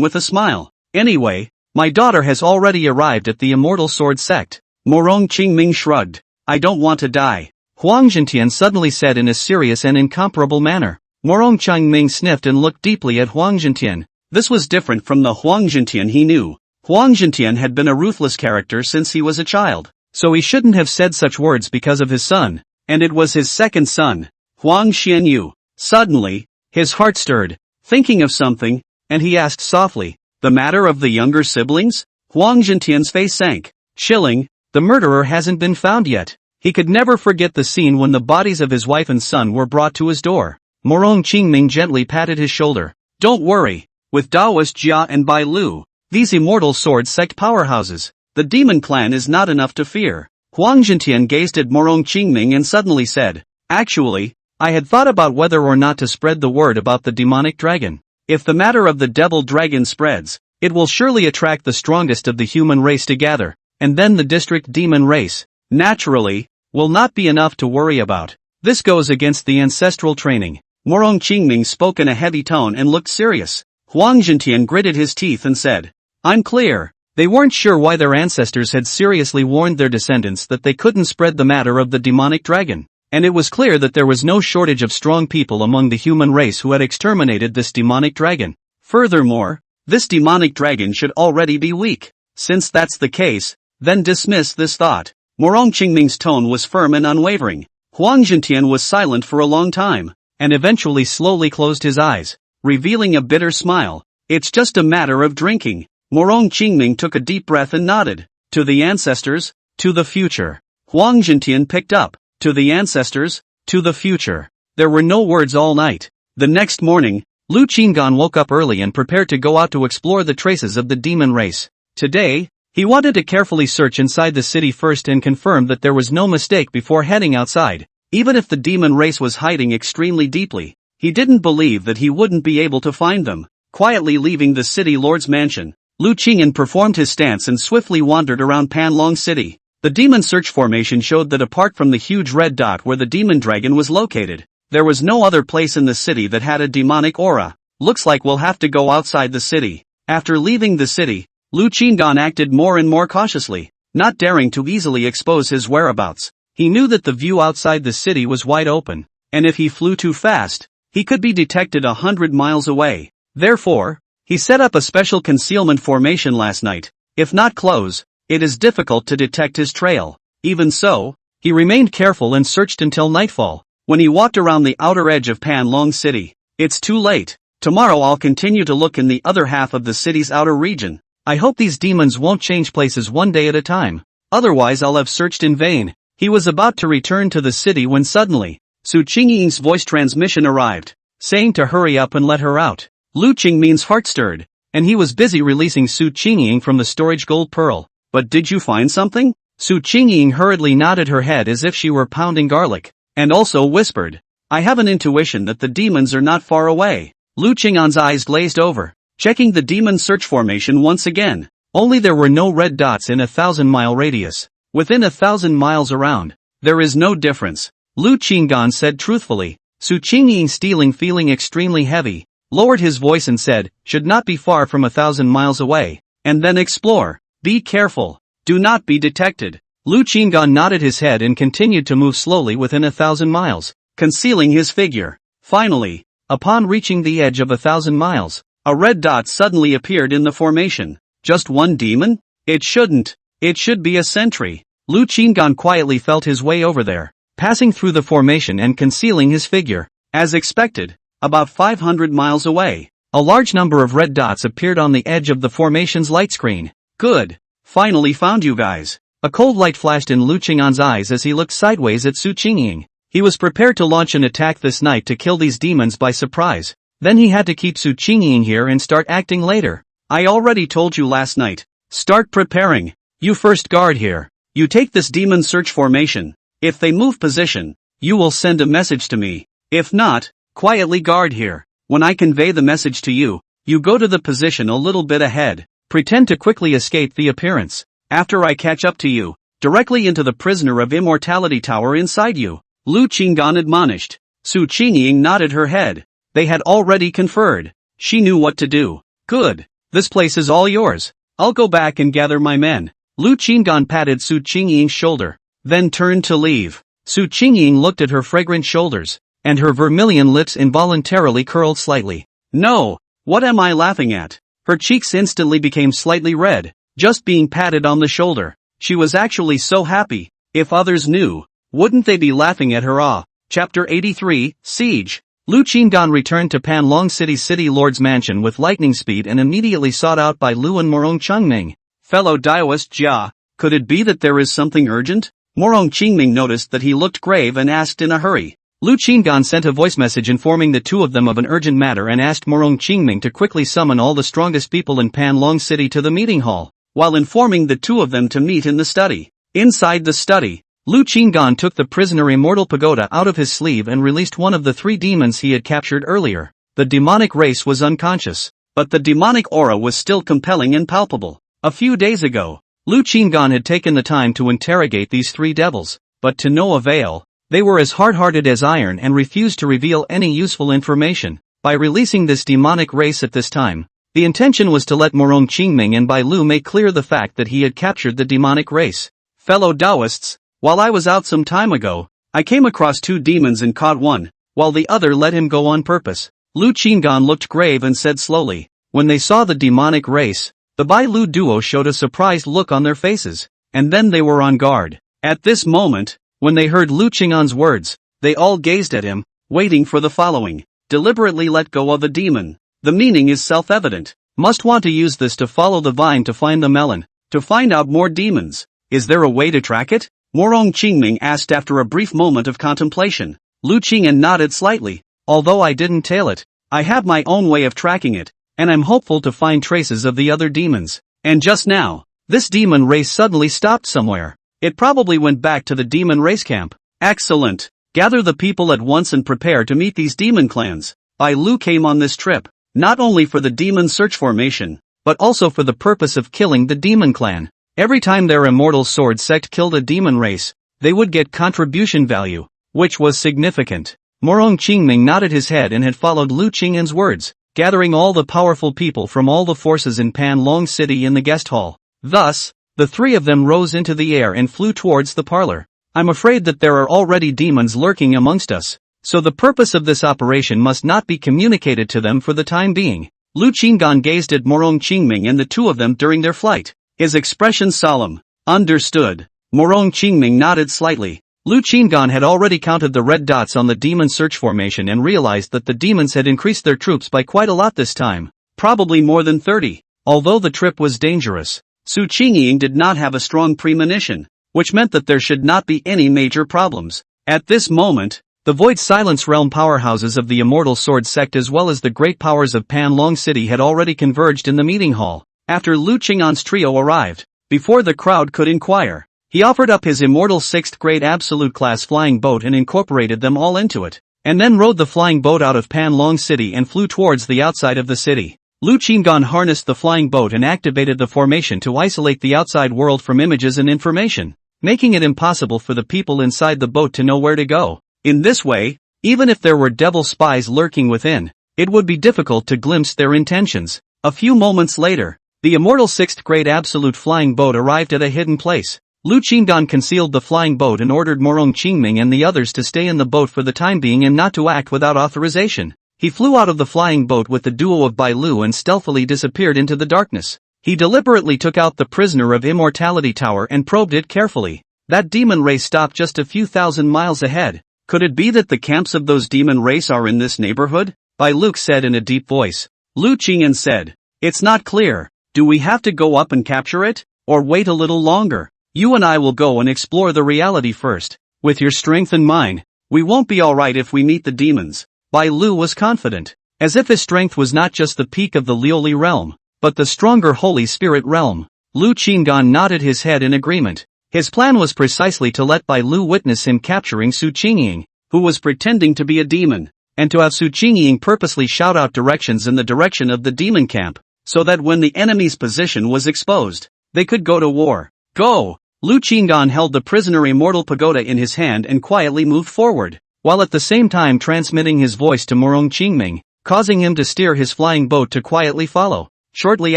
with a smile. "Anyway, My daughter has already arrived at the Immortal Sword sect. Morong Qingming shrugged. I don't want to die. Huang Zhentian suddenly said in a serious and incomparable manner. Morong Qingming sniffed and looked deeply at Huang Zhentian. This was different from the Huang Zhentian he knew. Huang Zhentian had been a ruthless character since he was a child, so he shouldn't have said such words because of his son, and it was his second son, Huang Xianyu. Suddenly, his heart stirred, thinking of something, and he asked softly, the matter of the younger siblings? Huang Zhentian's face sank. Chilling, the murderer hasn't been found yet. He could never forget the scene when the bodies of his wife and son were brought to his door. Morong Qingming gently patted his shoulder. Don't worry, with Daoist Jia and Bai Lu, these Immortal Sword sect powerhouses, the demon clan is not enough to fear. Huang Zhentian gazed at Morong Qingming and suddenly said, actually, I had thought about whether or not to spread the word about the demonic dragon. If the matter of the devil dragon spreads, it will surely attract the strongest of the human race to gather, and then the district demon race, naturally, will not be enough to worry about. This goes against the ancestral training. Morong Qingming spoke in a heavy tone and looked serious. Huang Zhentian gritted his teeth and said, I'm clear. They weren't sure why their ancestors had seriously warned their descendants that they couldn't spread the matter of the demonic dragon, and it was clear that there was no shortage of strong people among the human race who had exterminated this demonic dragon. Furthermore, this demonic dragon should already be weak. Since that's the case, then dismiss this thought. Morong Qingming's tone was firm and unwavering. Huang Zhentian was silent for a long time, and eventually slowly closed his eyes, revealing a bitter smile. It's just a matter of drinking. Morong Qingming took a deep breath and nodded. To the ancestors, to the future. Huang Zhentian picked up. To the ancestors, to the future. There were no words all night. The next morning, Lu Qinggan woke up early and prepared to go out to explore the traces of the demon race. Today, he wanted to carefully search inside the city first and confirm that there was no mistake before heading outside. Even if the demon race was hiding extremely deeply, he didn't believe that he wouldn't be able to find them. Quietly leaving the city lord's mansion, Lu Qingyan performed his stance and swiftly wandered around Panlong City. The demon search formation showed that apart from the huge red dot where the demon dragon was located, there was no other place in the city that had a demonic aura. Looks like we'll have to go outside the city. After leaving the city, Lu Qinggan acted more and more cautiously, not daring to easily expose his whereabouts. He knew that the view outside the city was wide open, and if he flew too fast, he could be detected 100 miles away. Therefore, he set up a special concealment formation last night. If not close, it is difficult to detect his trail. Even so, he remained careful and searched until nightfall. When he walked around the outer edge of Panlong City, it's too late. Tomorrow I'll continue to look in the other half of the city's outer region. I hope these demons won't change places one day at a time. Otherwise I'll have searched in vain. He was about to return to the city when suddenly, Su Qingying's voice transmission arrived, saying to hurry up and let her out. Lu Qingming's heart stirred, and he was busy releasing Su Qingying from the storage gold pearl. But did you find something? Su Qingying hurriedly nodded her head as if she were pounding garlic, and also whispered, I have an intuition that the demons are not far away. Lu Qingyan's eyes glazed over, checking the demon search formation once again. Only there were no red dots in a 1,000-mile radius. Within 1,000 miles around, there is no difference. Lu Qinggan said truthfully. Su Qingying, stealing feeling extremely heavy, lowered his voice and said, should not be far from 1,000 miles away, and then explore. Be careful. Do not be detected. Lu Qinggan nodded his head and continued to move slowly within 1,000 miles, concealing his figure. Finally, upon reaching the edge of 1,000 miles, a red dot suddenly appeared in the formation. Just one demon? It shouldn't. It should be a sentry. Lu Qinggan quietly felt his way over there, passing through the formation and concealing his figure. As expected, about 500 miles away, a large number of red dots appeared on the edge of the formation's light screen. Good. Finally found you guys. A cold light flashed in Lu Qingyan's eyes as he looked sideways at Su Qingying. He was prepared to launch an attack this night to kill these demons by surprise. Then he had to keep Su Qingying here and start acting later. I already told you last night. Start preparing. You first guard here. You take this demon search formation. If they move position, you will send a message to me. If not, quietly guard here. When I convey the message to you, you go to the position a little bit ahead. Pretend to quickly escape the appearance. After I catch up to you, directly into the prisoner of immortality tower inside you. Lu Qinggan admonished. Su Qingying nodded her head. They had already conferred. She knew what to do. Good. This place is all yours. I'll go back and gather my men. Lu Qinggan patted Su Qingying's shoulder, then turned to leave. Su Qingying looked at her fragrant shoulders, and her vermilion lips involuntarily curled slightly. No, what am I laughing at? Her cheeks instantly became slightly red, just being patted on the shoulder. She was actually so happy. If others knew, wouldn't they be laughing at her? Chapter 83, Siege. Lu Qinggan returned to Panlong City's city lord's mansion with lightning speed and immediately sought out by Lu and Morong Chengming. Fellow Daoist Jia, could it be that there is something urgent? Morong Chengming noticed that he looked grave and asked in a hurry. Lu Qinggan sent a voice message informing the two of them of an urgent matter and asked Morong Chengming to quickly summon all the strongest people in Panlong City to the meeting hall, while informing the two of them to meet in the study. Inside the study, Lu Qinggan took the prisoner Immortal Pagoda out of his sleeve and released one of the three demons he had captured earlier. The demonic race was unconscious, but the demonic aura was still compelling and palpable. A few days ago, Lu Qinggan had taken the time to interrogate these three devils, but to no avail. They were as hard-hearted as iron and refused to reveal any useful information. By releasing this demonic race at this time, the intention was to let Morong Chengming and Bai Lu make clear the fact that he had captured the demonic race. Fellow Taoists, while I was out some time ago, I came across two demons and caught one, while the other let him go on purpose. Lu Qinggan looked grave and said slowly, when they saw the demonic race, the Bai Lu duo showed a surprised look on their faces, and then they were on guard. At this moment, when they heard Lu Qinggan's words, they all gazed at him, waiting for the following. Deliberately let go of a demon. The meaning is self-evident. Must want to use this to follow the vine to find the melon, to find out more demons. Is there a way to track it? Morong Chengming asked after a brief moment of contemplation. Lu Qinggan nodded slightly. Although I didn't tail it, I have my own way of tracking it, and I'm hopeful to find traces of the other demons. And just now, this demon race suddenly stopped somewhere. It probably went back to the demon race camp. Excellent. Gather the people at once and prepare to meet these demon clans. Bai Lu came on this trip, not only for the demon search formation, but also for the purpose of killing the demon clan. Every time their immortal sword sect killed a demon race, they would get contribution value, which was significant. Morong Chengming nodded his head and had followed Lu Qinggan's words, gathering all the powerful people from all the forces in Panlong City in the guest hall. Thus, the three of them rose into the air and flew towards the parlor. I'm afraid that there are already demons lurking amongst us, so the purpose of this operation must not be communicated to them for the time being. Lu Qinggan gazed at Morong Chengming and the two of them during their flight, his expression solemn. Understood. Morong Chengming nodded slightly. Lu Qinggan had already counted the red dots on the demon search formation and realized that the demons had increased their troops by quite a lot this time, probably more than 30. Although the trip was dangerous, Su Qingying did not have a strong premonition, which meant that there should not be any major problems. At this moment, the Void Silence Realm powerhouses of the Immortal Sword sect as well as the great powers of Panlong City had already converged in the meeting hall. After Lu Qinggan's trio arrived, before the crowd could inquire, he offered up his immortal 6th grade absolute class flying boat and incorporated them all into it, and then rode the flying boat out of Panlong City and flew towards the outside of the city. Lu Qinggan harnessed the flying boat and activated the formation to isolate the outside world from images and information, making it impossible for the people inside the boat to know where to go. In this way, even if there were devil spies lurking within, it would be difficult to glimpse their intentions. A few moments later, the immortal 6th grade absolute flying boat arrived at a hidden place. Lu Qinggan concealed the flying boat and ordered Morong Chengming and the others to stay in the boat for the time being and not to act without authorization. He flew out of the flying boat with the duo of Bai Lu and stealthily disappeared into the darkness. He deliberately took out the prisoner of Immortality Tower and probed it carefully. That demon race stopped just a few thousand miles ahead. Could it be that the camps of those demon race are in this neighborhood? Bai Lu said in a deep voice. Lu Qingyan said, it's not clear. Do we have to go up and capture it, or wait a little longer? You and I will go and explore the reality first. With your strength and mine, we won't be alright if we meet the demons. Bai Lu was confident, as if his strength was not just the peak of the Lioli realm, but the stronger Holy Spirit realm. Lu Qinggan nodded his head in agreement. His plan was precisely to let Bai Lu witness him capturing Su Qingying, who was pretending to be a demon, and to have Su Qingying purposely shout out directions in the direction of the demon camp, so that when the enemy's position was exposed, they could go to war. Go! Lu Qinggan held the prisoner Immortal Pagoda in his hand and quietly moved forward, while at the same time transmitting his voice to Morong Chengming, causing him to steer his flying boat to quietly follow. Shortly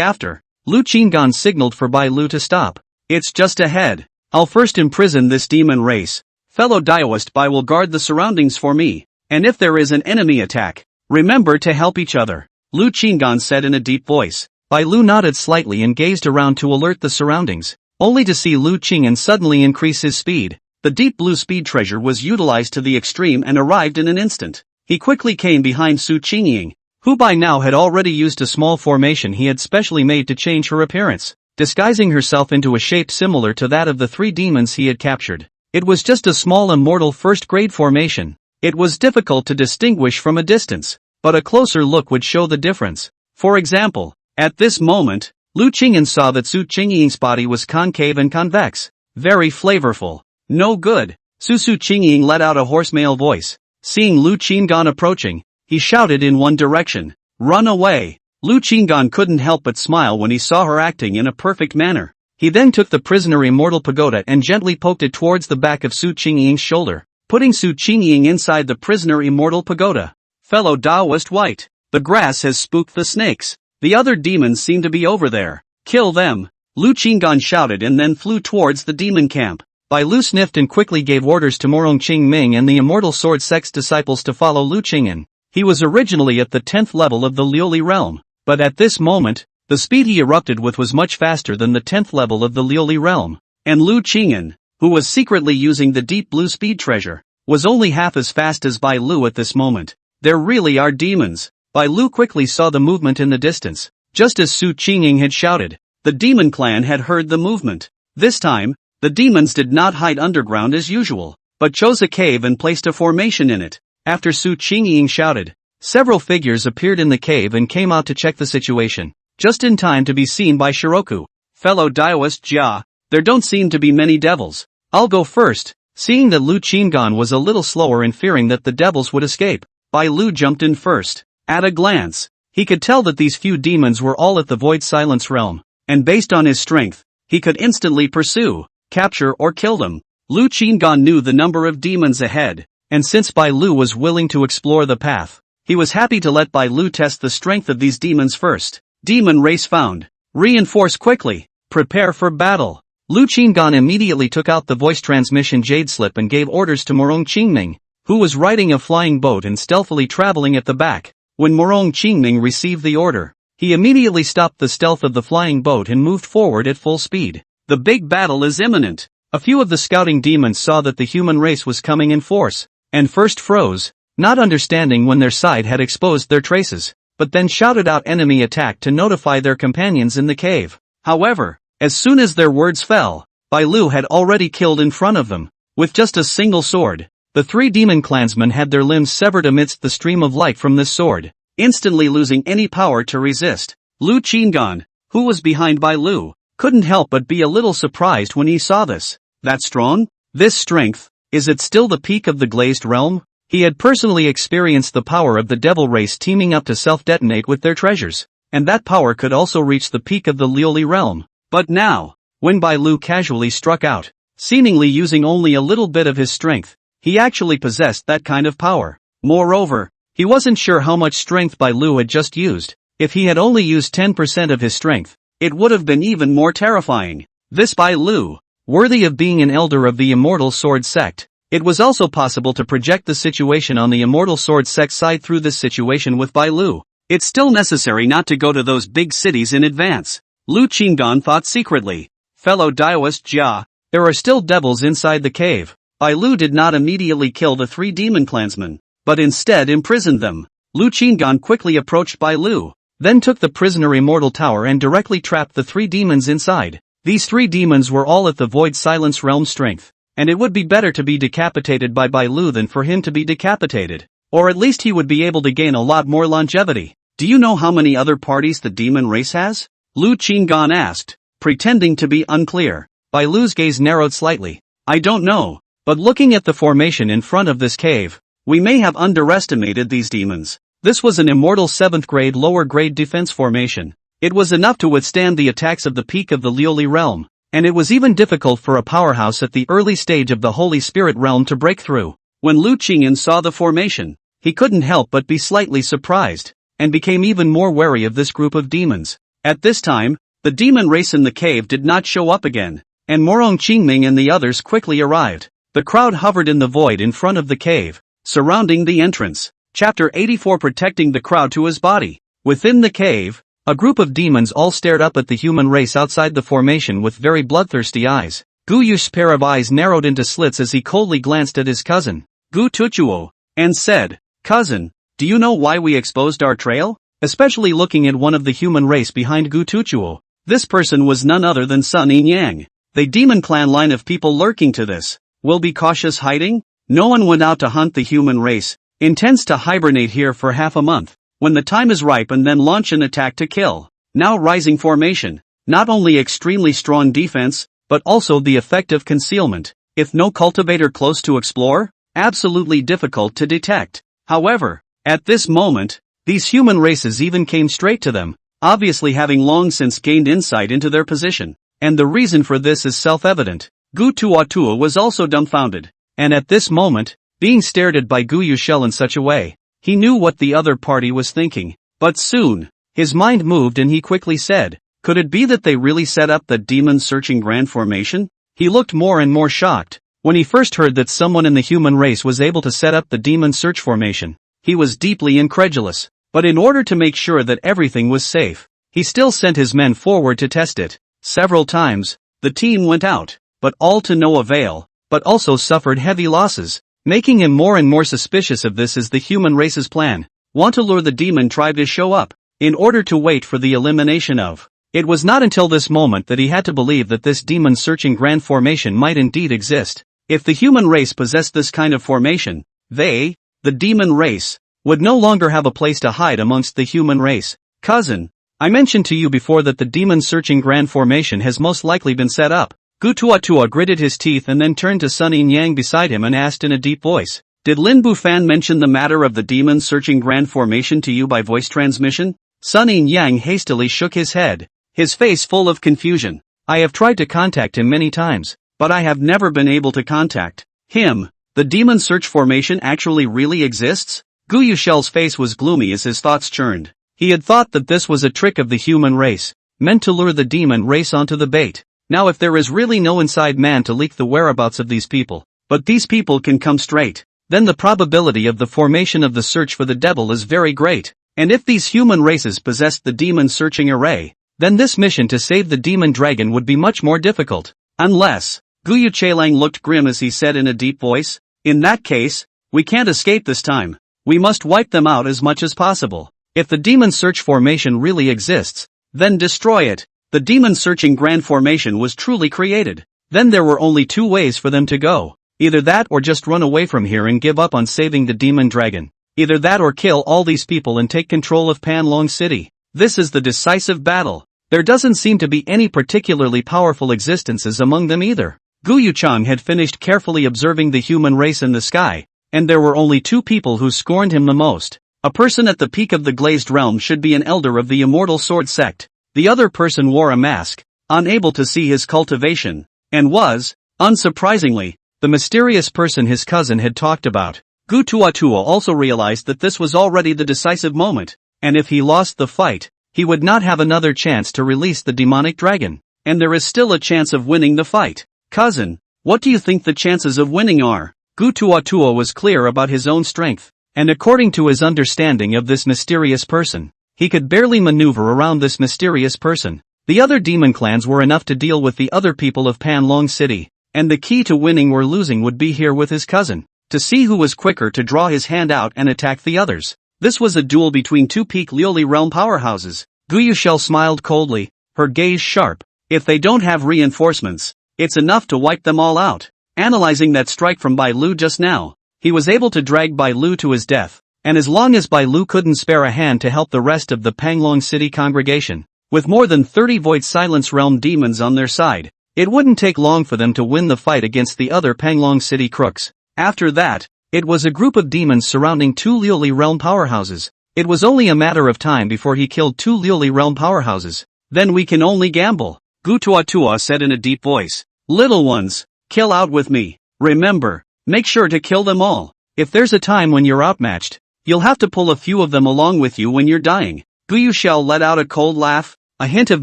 after, Lu Qinggan signaled for Bai Lu to stop. It's just ahead. I'll first imprison this demon race. Fellow Daoist Bai will guard the surroundings for me, and if there is an enemy attack, remember to help each other, Lu Qinggan said in a deep voice. Bai Lu nodded slightly and gazed around to alert the surroundings, only to see Lu Qingyan suddenly increase his speed. The deep blue speed treasure was utilized to the extreme and arrived in an instant. He quickly came behind Su Qingying, who by now had already used a small formation he had specially made to change her appearance, disguising herself into a shape similar to that of the 3 demons he had captured. It was just a small immortal first-grade formation. It was difficult to distinguish from a distance, but a closer look would show the difference. For example, at this moment, Lu Qingyan saw that Su Qingying's body was concave and convex, very flavorful. No good. Su Qingying let out a hoarse male voice. Seeing Lu Qinggan approaching, he shouted in one direction, "Run away!" Lu Qinggan couldn't help but smile when he saw her acting in a perfect manner. He then took the prisoner immortal pagoda and gently poked it towards the back of Su Qingying's shoulder, putting Su Qingying inside the prisoner immortal pagoda. Fellow Taoist White, the grass has spooked the snakes. The other demons seem to be over there. Kill them! Lu Qinggan shouted and then flew towards the demon camp. Bai Lu sniffed and quickly gave orders to Morong Qingming and the Immortal Sword Sect's disciples to follow Lu Qingyan. He was originally at the 10th level of the Liuli realm, but at this moment, the speed he erupted with was much faster than the 10th level of the Liuli realm. And Lu Qingyan, who was secretly using the deep blue speed treasure, was only half as fast as Bai Lu at this moment. There really are demons. Bai Lu quickly saw the movement in the distance. Just as Su Qingying had shouted, the demon clan had heard the movement. This time, the demons did not hide underground as usual, but chose a cave and placed a formation in it. After Su Qingying shouted, several figures appeared in the cave and came out to check the situation, just in time to be seen by Shiroku. Fellow Daoist Jia, there don't seem to be many devils. I'll go first. Seeing that Lu Qinggan was a little slower and fearing that the devils would escape, Bai Lu jumped in first. At a glance, he could tell that these few demons were all at the Void Silence realm, and based on his strength, he could instantly pursue, capture or kill them. Lu Qinggan knew the number of demons ahead, and since Bai Lu was willing to explore the path, he was happy to let Bai Lu test the strength of these demons first. Demon race found. Reinforce quickly. Prepare for battle. Lu Qinggan immediately took out the voice transmission jade slip and gave orders to Morong Qingming, who was riding a flying boat and stealthily traveling at the back. When Morong Qingming received the order, he immediately stopped the stealth of the flying boat and moved forward at full speed. The big battle is imminent. A few of the scouting demons saw that the human race was coming in force, and first froze, not understanding when their side had exposed their traces, but then shouted out enemy attack to notify their companions in the cave. However, as soon as their words fell, Bai Lu had already killed in front of them. With just a single sword, the 3 demon clansmen had their limbs severed amidst the stream of light from this sword, instantly losing any power to resist. Lu Qinggan, who was behind Bai Lu, couldn't help but be a little surprised when he saw this. That strong? This strength, is it still the peak of the glazed realm? He had personally experienced the power of the devil race teaming up to self-detonate with their treasures, and that power could also reach the peak of the Liuli realm. But now, when Bai Lu casually struck out, seemingly using only a little bit of his strength, he actually possessed that kind of power. Moreover, he wasn't sure how much strength Bai Lu had just used. If he had only used 10% of his strength, it would have been even more terrifying. This Bai Lu, worthy of being an elder of the Immortal Sword Sect. It was also possible to project the situation on the Immortal Sword Sect side through this situation with Bai Lu. It's still necessary not to go to those big cities in advance, Lu Qinggan thought secretly. Fellow Daoist Jia, there are still devils inside the cave. Bai Lu did not immediately kill the 3 demon clansmen, but instead imprisoned them. Lu Qinggan quickly approached Bai Lu, then took the prisoner immortal tower and directly trapped the 3 demons inside. These 3 demons were all at the Void Silence realm strength, and it would be better to be decapitated by Bai Lu than for him to be decapitated, or at least he would be able to gain a lot more longevity. Do you know how many other parties the demon race has? Lu Qinggan asked, pretending to be unclear. Bai Lu's gaze narrowed slightly. I don't know, but looking at the formation in front of this cave, we may have underestimated these demons. This was an immortal 7th grade lower grade defense formation. It was enough to withstand the attacks of the peak of the Liuli realm, and it was even difficult for a powerhouse at the early stage of the Holy Spirit realm to break through. When Lu Qingyan saw the formation, he couldn't help but be slightly surprised, and became even more wary of this group of demons. At this time, the The demon race in the cave did not show up again, and Morong Qingming and the others quickly arrived. The crowd hovered in the void in front of the cave, surrounding the entrance. Chapter 84 Protecting the crowd to his body. Within the cave, a group of demons all stared up at the human race outside the formation with very bloodthirsty eyes. Gu Yu's pair of eyes narrowed into slits as he coldly glanced at his cousin, Gu Tuchuo, and said, "Cousin, do you know why we exposed our trail?" Especially looking at one of the human race behind Gu Tuchuo. This person was none other than Sun Yin Yang. The demon clan line of people lurking to this. Will be cautious hiding? No one went out to hunt the human race. Intends to hibernate here for half a month. When the time is ripe and then launch an attack to kill. Now rising formation. Not only extremely strong defense, but also the effective concealment. If no cultivator close to explore, absolutely difficult to detect. However, at this moment, these human races even came straight to them, obviously having long since gained insight into their position. And the reason for this is self-evident. Gu Tuatua was also dumbfounded, and at this moment, being stared at by Gu Yushel in such a way, he knew what the other party was thinking. But soon, his mind moved and he quickly said, could it be that they really set up the demon-searching grand formation? He looked more and more shocked. When he first heard that someone in the human race was able to set up the demon search formation, he was deeply incredulous. But in order to make sure that everything was safe, he still sent his men forward to test it. Several times, the team went out, but all to no avail, but also suffered heavy losses, making him more and more suspicious of this as the human race's plan. Want to lure the demon tribe to show up, in order to wait for the elimination of. It was not until this moment that he had to believe that this demon-searching grand formation might indeed exist. If the human race possessed this kind of formation, they, the demon race, would no longer have a place to hide amongst the human race. Cousin, I mentioned to you before that the demon-searching grand formation has most likely been set up. Gu Tuatua gritted his teeth and then turned to Sun Yin Yang beside him and asked in a deep voice, did Lin Bufan mention the matter of the demon-searching grand formation to you by voice transmission? Sun Yin Yang hastily shook his head, his face full of confusion. I have tried to contact him many times, but I have never been able to contact him. The demon search formation actually really exists? Gu Yushel's face was gloomy as his thoughts churned. He had thought that this was a trick of the human race, meant to lure the demon race onto the bait. Now if there is really no inside man to leak the whereabouts of these people, but these people can come straight, then the probability of the formation of the search for the devil is very great. And if these human races possessed the demon searching array, then this mission to save the demon dragon would be much more difficult. Unless, Gu Yuchelang looked grim as he said in a deep voice, in that case, we can't escape this time. We must wipe them out as much as possible. If the demon search formation really exists, then destroy it. The demon-searching grand formation was truly created. Then there were only two ways for them to go. Either that or just run away from here and give up on saving the demon dragon. Either that or kill all these people and take control of Panlong City. This is the decisive battle. There doesn't seem to be any particularly powerful existences among them either. Gu Yuchang had finished carefully observing the human race in the sky, and there were only two people who scorned him the most. A person at the peak of the glazed realm should be an elder of the immortal sword sect. The other person wore a mask, unable to see his cultivation, and was, unsurprisingly, the mysterious person his cousin had talked about. Gu Tuatua also realized that this was already the decisive moment, and if he lost the fight, he would not have another chance to release the demonic dragon. And there is still a chance of winning the fight. Cousin, what do you think the chances of winning are? Gu Tuatua was clear about his own strength, and according to his understanding of this mysterious person, he could barely maneuver around this mysterious person. The other demon clans were enough to deal with the other people of Panlong City, and the key to winning or losing would be here with his cousin, to see who was quicker to draw his hand out and attack the others. This was a duel between two peak Liuli realm powerhouses. Gu Yushel smiled coldly, her gaze sharp. If they don't have reinforcements, it's enough to wipe them all out. Analyzing that strike from Bai Lu just now, he was able to drag Bai Lu to his death. And as long as Bai Lu couldn't spare a hand to help the rest of the Panglong City congregation, with more than 30 Void Silence Realm demons on their side, it wouldn't take long for them to win the fight against the other Panglong City crooks. After that, it was a group of demons surrounding two Liuli Realm powerhouses. It was only a matter of time before he killed two Liuli Realm powerhouses. Then we can only gamble, Gu Tuatua said in a deep voice. Little ones, kill out with me. Remember, make sure to kill them all. If there's a time when you're outmatched, you'll have to pull a few of them along with you when you're dying. Gu Yushel let out a cold laugh. A hint of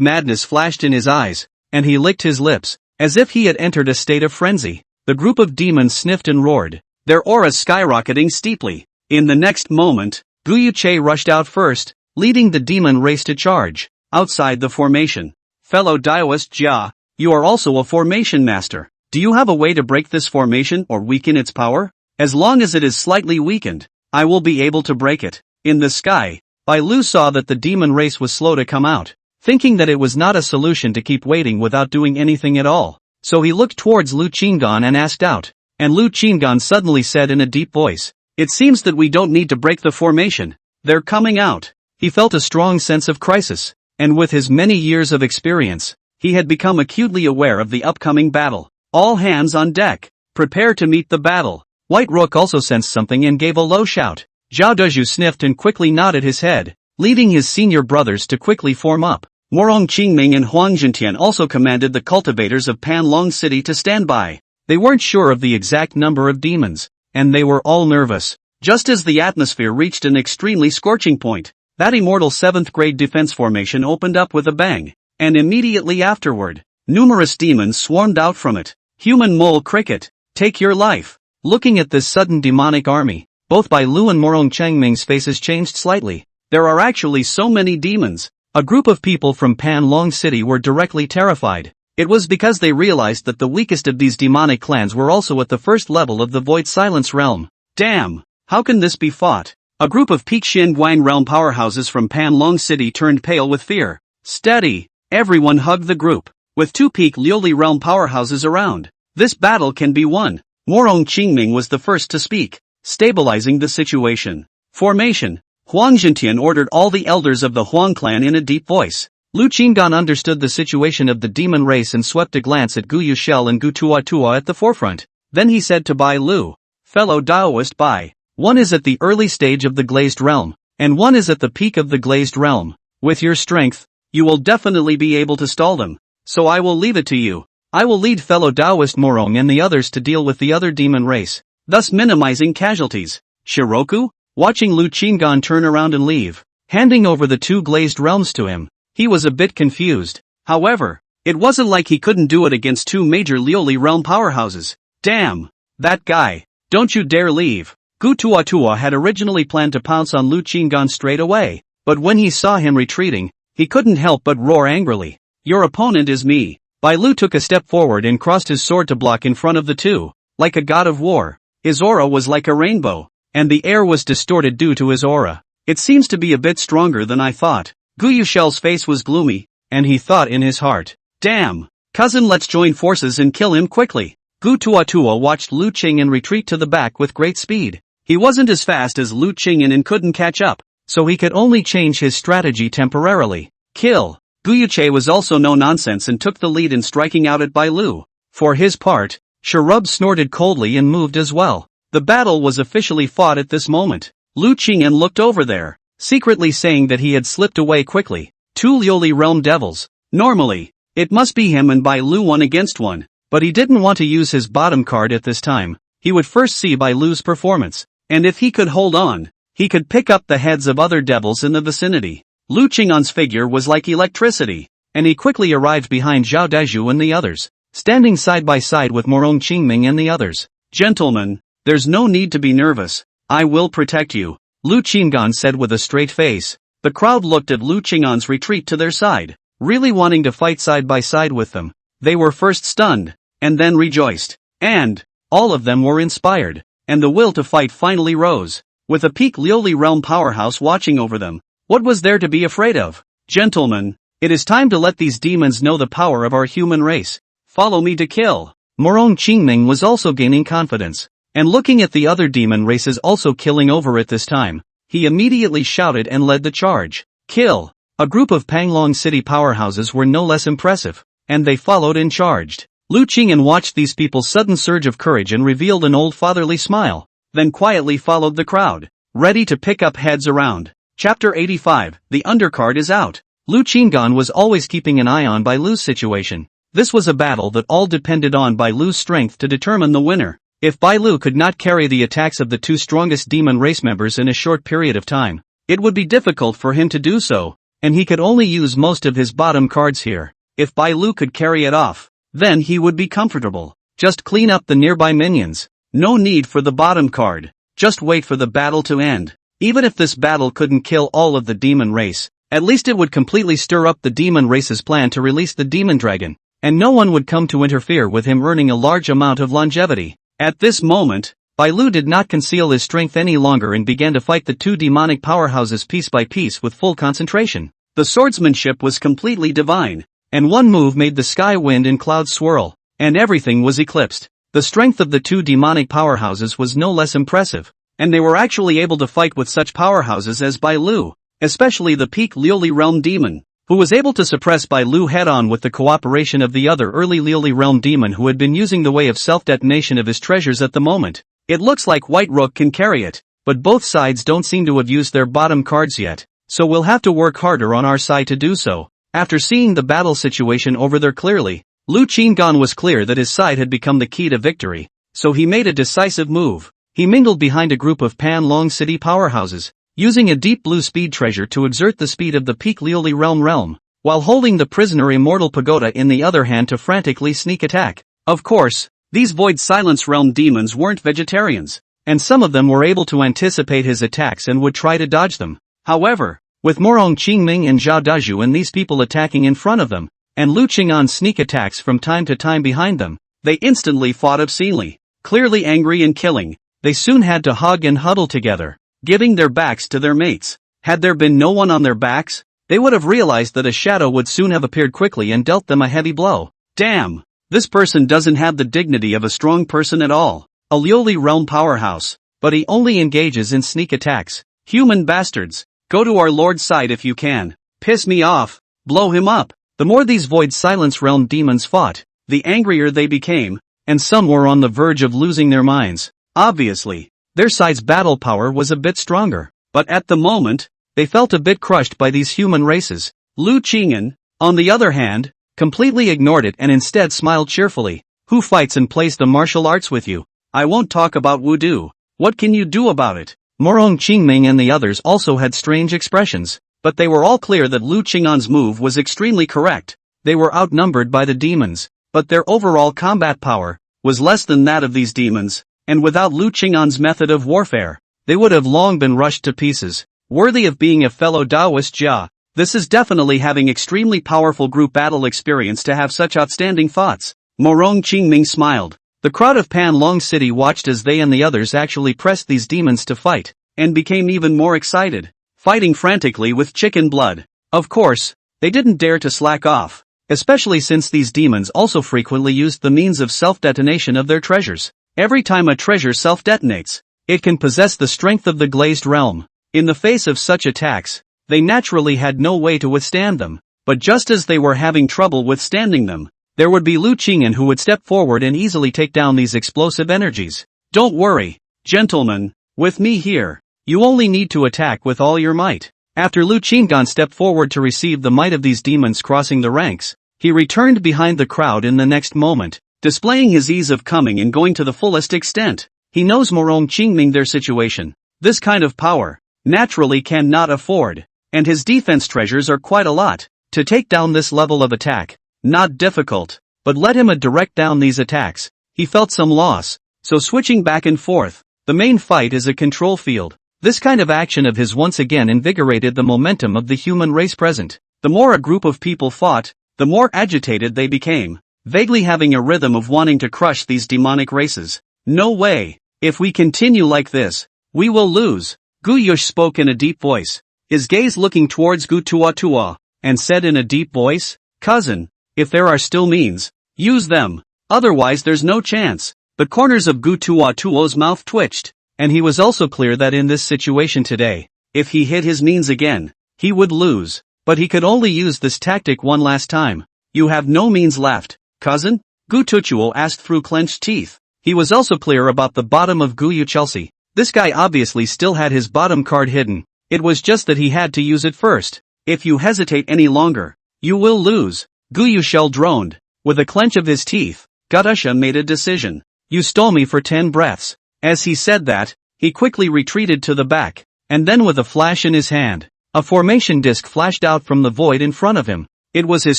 madness flashed in his eyes, and he licked his lips, as if he had entered a state of frenzy. The group of demons sniffed and roared, their auras skyrocketing steeply. In the next moment, Guyuche rushed out first, leading the demon race to charge. Outside the formation. Fellow Daoist Jia, you are also a formation master. Do you have a way to break this formation or weaken its power? As long as it is slightly weakened, I will be able to break it. In the sky, Bai Lu saw that the demon race was slow to come out, thinking that it was not a solution to keep waiting without doing anything at all. So he looked towards Lu Qinggan and asked out. And Lu Qinggan suddenly said in a deep voice, "It seems that we don't need to break the formation. They're coming out." He felt a strong sense of crisis, and with his many years of experience, he had become acutely aware of the upcoming battle. All hands on deck. Prepare to meet the battle. White Rook also sensed something and gave a low shout. Zhao Deju sniffed and quickly nodded his head, leading his senior brothers to quickly form up. Morong Qingming and Huang Zhentian also commanded the cultivators of Panlong City to stand by. They weren't sure of the exact number of demons, and they were all nervous. Just as the atmosphere reached an extremely scorching point, that immortal 7th grade defense formation opened up with a bang, and immediately afterward, numerous demons swarmed out from it. Human mole cricket, take your life. Looking at this sudden demonic army, both Bai Lu and Morong Changming's faces changed slightly. There are actually so many demons. A group of people from Panlong City were directly terrified. It was because they realized that the weakest of these demonic clans were also at the first level of the Void Silence realm. Damn! How can this be fought? A group of Peak Xin Guang realm powerhouses from Panlong City turned pale with fear. Steady! Everyone hugged the group. With 2 Peak Liuli realm powerhouses around, this battle can be won. Morong Qingming was the first to speak, stabilizing the situation. Formation. Huang Zhentian ordered all the elders of the Huang clan in a deep voice. Lu Qinggan understood the situation of the demon race and swept a glance at Gu Yushel and Gu Tuatua at the forefront. Then he said to Bai Lu, "Fellow Daoist Bai, one is at the early stage of the glazed realm, and one is at the peak of the glazed realm. With your strength, you will definitely be able to stall them. So I will leave it to you. I will lead fellow Daoist Morong and the others to deal with the other demon race, thus minimizing casualties." Shiroku, watching Lu Qinggan turn around and leave, handing over the 2 glazed realms to him, he was a bit confused. However, it wasn't like he couldn't do it against 2 major Liuli realm powerhouses. Damn! That guy! Don't you dare leave! Gu Tuatua had originally planned to pounce on Lu Qinggan straight away, but when he saw him retreating, he couldn't help but roar angrily. "Your opponent is me." Bai Lu took a step forward and crossed his sword to block in front of the 2, like a god of war. His aura was like a rainbow, and the air was distorted due to his aura. "It seems to be a bit stronger than I thought." Gu Yushel's face was gloomy, and he thought in his heart, "Damn, cousin, let's join forces and kill him quickly." Gu Tuatua watched Lu Qingyan retreat to the back with great speed. He wasn't as fast as Lu Qingyan and couldn't catch up, so he could only change his strategy temporarily. Kill. Guyuche was also no nonsense and took the lead in striking out at Bai Lu. For his part, Sharub snorted coldly and moved as well. The battle was officially fought at this moment. Lu Qingyan looked over there, secretly saying that he had slipped away quickly. 2 Liuli realm devils. Normally, it must be him and Bai Lu 1 against 1, but he didn't want to use his bottom card at this time. He would first see Bai Lu's performance, and if he could hold on, he could pick up the heads of other devils in the vicinity. Lu Qingyan's figure was like electricity, and he quickly arrived behind Zhao Deju and the others, standing side by side with Morong Qingming and the others. "Gentlemen, there's no need to be nervous. I will protect you," Lu Qinggan said with a straight face. The crowd looked at Lu Qinggan's retreat to their side, really wanting to fight side by side with them. They were first stunned, and then rejoiced, and all of them were inspired, and the will to fight finally rose. With a Peak Liuli realm powerhouse watching over them, what was there to be afraid of? "Gentlemen, it is time to let these demons know the power of our human race. Follow me to kill." Morong Qingming was also gaining confidence, and looking at the other demon races also killing over at this time, he immediately shouted and led the charge. Kill. A group of Panglong City powerhouses were no less impressive, and they followed and charged. Lu Qingyan watched these people's sudden surge of courage and revealed an old fatherly smile, then quietly followed the crowd, ready to pick up heads around. Chapter 85, The Undercard is Out. Lu Qinggan was always keeping an eye on Bai Lu's situation. This was a battle that all depended on Bai Lu's strength to determine the winner. If Bai Lu could not carry the attacks of the 2 strongest demon race members in a short period of time, it would be difficult for him to do so. and he could only use most of his bottom cards here. If Bai Lu could carry it off, then he would be comfortable. Just clean up the nearby minions. No need for the bottom card. Just wait for the battle to end. Even if this battle couldn't kill all of the demon race, at least it would completely stir up the demon race's plan to release the demon dragon, and no one would come to interfere with him earning a large amount of longevity. At this moment, Bai Lu did not conceal his strength any longer and began to fight the two demonic powerhouses piece by piece with full concentration. The swordsmanship was completely divine, and one move made the sky wind and clouds swirl, and everything was eclipsed. The strength of the two demonic powerhouses was no less impressive, and they were actually able to fight with such powerhouses as Bai Lu, especially the peak Liuli realm demon, who was able to suppress Bai Lu head-on with the cooperation of the other early Liuli realm demon who had been using the way of self-detonation of his treasures at the moment. It looks like White Rook can carry it, but both sides don't seem to have used their bottom cards yet, so we'll have to work harder on our side to do so. After seeing the battle situation over there clearly, Lu Qinggan was clear that his side had become the key to victory, so he made a decisive move. He mingled behind a group of Pan Long City powerhouses, using a deep blue speed treasure to exert the speed of the peak Liuli realm, while holding the prisoner Immortal Pagoda in the other hand to frantically sneak attack. Of course, these Void Silence realm demons weren't vegetarians, and some of them were able to anticipate his attacks and would try to dodge them. However, with Morong Qingming and Zhao Daju and these people attacking in front of them, and Lu Qing'an's sneak attacks from time to time behind them, they instantly fought obscenely. Clearly angry and killing, they soon had to hug and huddle together, giving their backs to their mates. Had there been no one on their backs, they would have realized that a shadow would soon have appeared quickly and dealt them a heavy blow. Damn! This person doesn't have the dignity of a strong person at all. A Liuli realm powerhouse, but he only engages in sneak attacks. Human bastards, go to our lord's side if you can. Piss me off, blow him up. The more these Void Silence realm demons fought, the angrier they became, and some were on the verge of losing their minds. Obviously, their side's battle power was a bit stronger, but at the moment, they felt a bit crushed by these human races. Lu Qing'an, on the other hand, completely ignored it and instead smiled cheerfully. Who fights and plays the martial arts with you? I won't talk about Wudu. What can you do about it? Morong Qingming and the others also had strange expressions, but they were all clear that Lu Qing'an's move was extremely correct. They were outnumbered by the demons, but their overall combat power was less than that of these demons, and without Lu Qing'an's method of warfare, they would have long been rushed to pieces. Worthy of being a fellow Taoist Jia, this is definitely having extremely powerful group battle experience to have such outstanding thoughts. Morong Qingming smiled. The crowd of Pan Long City watched as they and the others actually pressed these demons to fight, and became even more excited, fighting frantically with chicken blood. Of course, they didn't dare to slack off, especially since these demons also frequently used the means of self-detonation of their treasures. Every time a treasure self-detonates, it can possess the strength of the glazed realm. In the face of such attacks, they naturally had no way to withstand them, but just as they were having trouble withstanding them, there would be Lu Qing'an who would step forward and easily take down these explosive energies. Don't worry, gentlemen, with me here, you only need to attack with all your might. After Lu Qing'an stepped forward to receive the might of these demons crossing the ranks, he returned behind the crowd in the next moment, displaying his ease of coming and going to the fullest extent. He knows Morong Qingming their situation. This kind of power, naturally cannot afford, and his defense treasures are quite a lot. To take down this level of attack, not difficult, but let him direct down these attacks. He felt some loss, so switching back and forth, the main fight is a control field. This kind of action of his once again invigorated the momentum of the human race present. The more a group of people fought, the more agitated they became, vaguely having a rhythm of wanting to crush these demonic races. No way, if we continue like this, we will lose. Gu Yush spoke in a deep voice, his gaze looking towards Gu Tuatua, and said in a deep voice, "Cousin, if there are still means, use them, otherwise there's no chance." The corners of Gu Tuatuo's mouth twitched, and he was also clear that in this situation today, if he hit his means again, he would lose, but he could only use this tactic one last time. You have no means left, cousin? Gu Tutuo asked through clenched teeth. He was also clear about the bottom of Gu Yu Chelsea. This guy obviously still had his bottom card hidden, it was just that he had to use it first. If you hesitate any longer, you will lose. Gu Yu Shell droned. With a clench of his teeth, Gatusha made a decision. You stole me for 10 breaths. As he said that, he quickly retreated to the back, and then with a flash in his hand, A formation disc flashed out from the void in front of him. It was his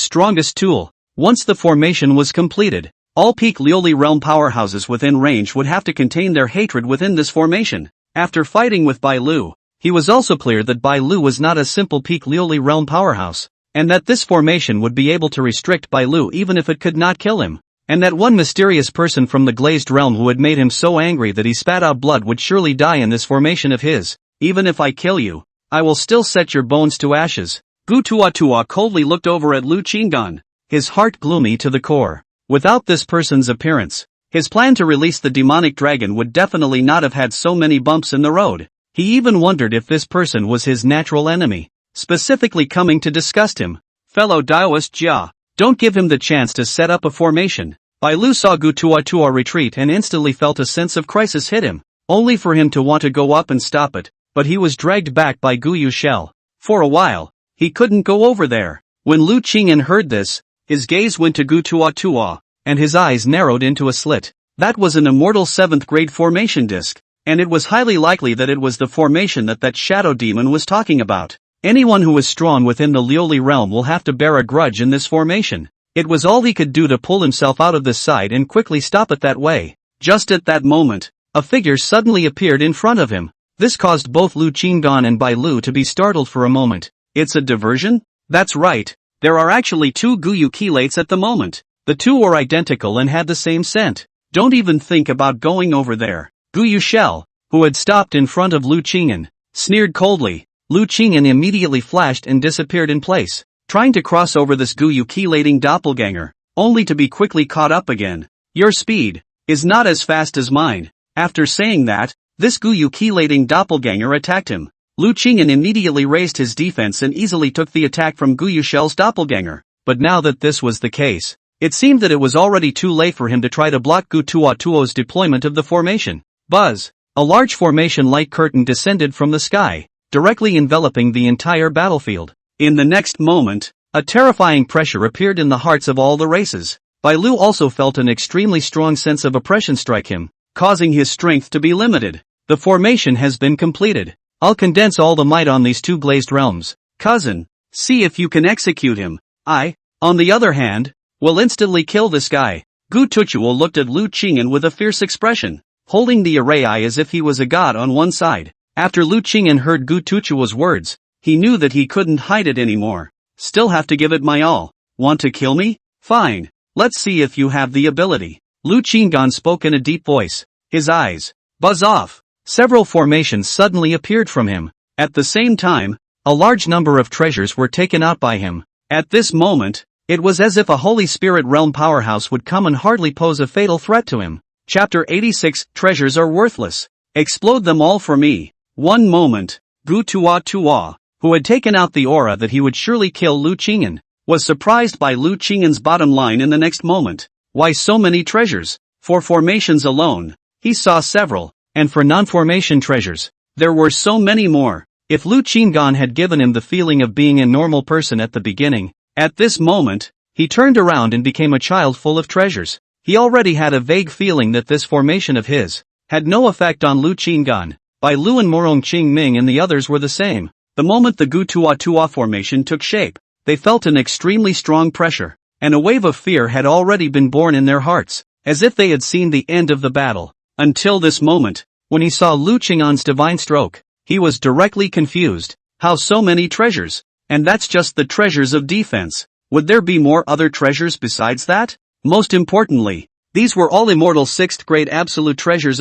strongest tool. Once the formation was completed, all peak Lioli realm powerhouses within range would have to contain their hatred within this formation. After fighting with Bai Lu, he was also clear that Bai Lu was not a simple peak Lioli realm powerhouse, and that this formation would be able to restrict Bai Lu even if it could not kill him, and that one mysterious person from the glazed realm who had made him so angry that he spat out blood would surely die in this formation of his. Even if I kill you, I will still set your bones to ashes. Gu Tuatua coldly looked over at Lu Qinggan, his heart gloomy to the core. Without this person's appearance, his plan to release the demonic dragon would definitely not have had so many bumps in the road. He even wondered if this person was his natural enemy, specifically coming to disgust him. Fellow Daoist Jia, don't give him the chance to set up a formation. Bai Lu saw Gu Tuatua retreat and instantly felt a sense of crisis hit him, only for him to want to go up and stop it, but he was dragged back by Gu Yushel. For a while, he couldn't go over there. When Lu Qingyan heard this, his gaze went to Gu Tuatua, and his eyes narrowed into a slit. That was an immortal 7th grade formation disc, and it was highly likely that it was the formation that shadow demon was talking about. Anyone who is strong within the Lioli realm will have to bear a grudge in this formation. It was all he could do to pull himself out of this side and quickly stop it that way. Just at that moment, a figure suddenly appeared in front of him. This caused both Lu Qinggan and Bai Lu to be startled for a moment. It's a diversion? That's right. There are actually 2 Guyu chelates at the moment. The 2 were identical and had the same scent. Don't even think about going over there. Gu Yushel, who had stopped in front of Lu Qingyan, sneered coldly. Lu Qingyan immediately flashed and disappeared in place, trying to cross over this Guyu chelating doppelganger, only to be quickly caught up again. Your speed is not as fast as mine. After saying that, this Guyu chelating doppelganger attacked him. Lu Qingyan immediately raised his defense and easily took the attack from Gu Yushel's doppelganger. But now that this was the case, it seemed that it was already too late for him to try to block Gu Tuatuo's deployment of the formation. Buzz! A large formation light curtain descended from the sky, directly enveloping the entire battlefield. In the next moment, a terrifying pressure appeared in the hearts of all the races. Bai Lu also felt an extremely strong sense of oppression strike him, causing his strength to be limited. The formation has been completed. I'll condense all the might on these 2 glazed realms. Cousin, see if you can execute him. I, on the other hand, will instantly kill this guy. Gu Tuchuo looked at Lu Qingyan with a fierce expression, holding the array eye as if he was a god on one side. After Lu Qingyan heard Gu Tuchuo's words, he knew that he couldn't hide it anymore. Still have to give it my all. Want to kill me? Fine. Let's see if you have the ability. Lu Qingyan spoke in a deep voice. His eyes buzz off. Several formations suddenly appeared from him. At the same time, a large number of treasures were taken out by him. At this moment, it was as if a Holy Spirit realm powerhouse would come and hardly pose a fatal threat to him. Chapter 86, Treasures are worthless. Explode them all for me. One moment, Gu Tuatua, who had taken out the aura that he would surely kill Lu Qingyan, was surprised by Lu Qingyan's bottom line in the next moment. Why so many treasures? For formations alone, he saw several. And for non-formation treasures, there were so many more. If Lu Qinggan had given him the feeling of being a normal person at the beginning, at this moment, he turned around and became a child full of treasures. He already had a vague feeling that this formation of his had no effect on Lu Qinggan. Bai Lu and Morong Qingming and the others were the same. The moment the Gu Tuatua formation took shape, they felt an extremely strong pressure, and a wave of fear had already been born in their hearts, as if they had seen the end of the battle. Until this moment, when he saw Lu Qingyan's divine stroke, he was directly confused. How so many treasures? And that's just the treasures of defense. Would there be more other treasures besides that? Most importantly, these were all immortal 6th grade absolute treasures.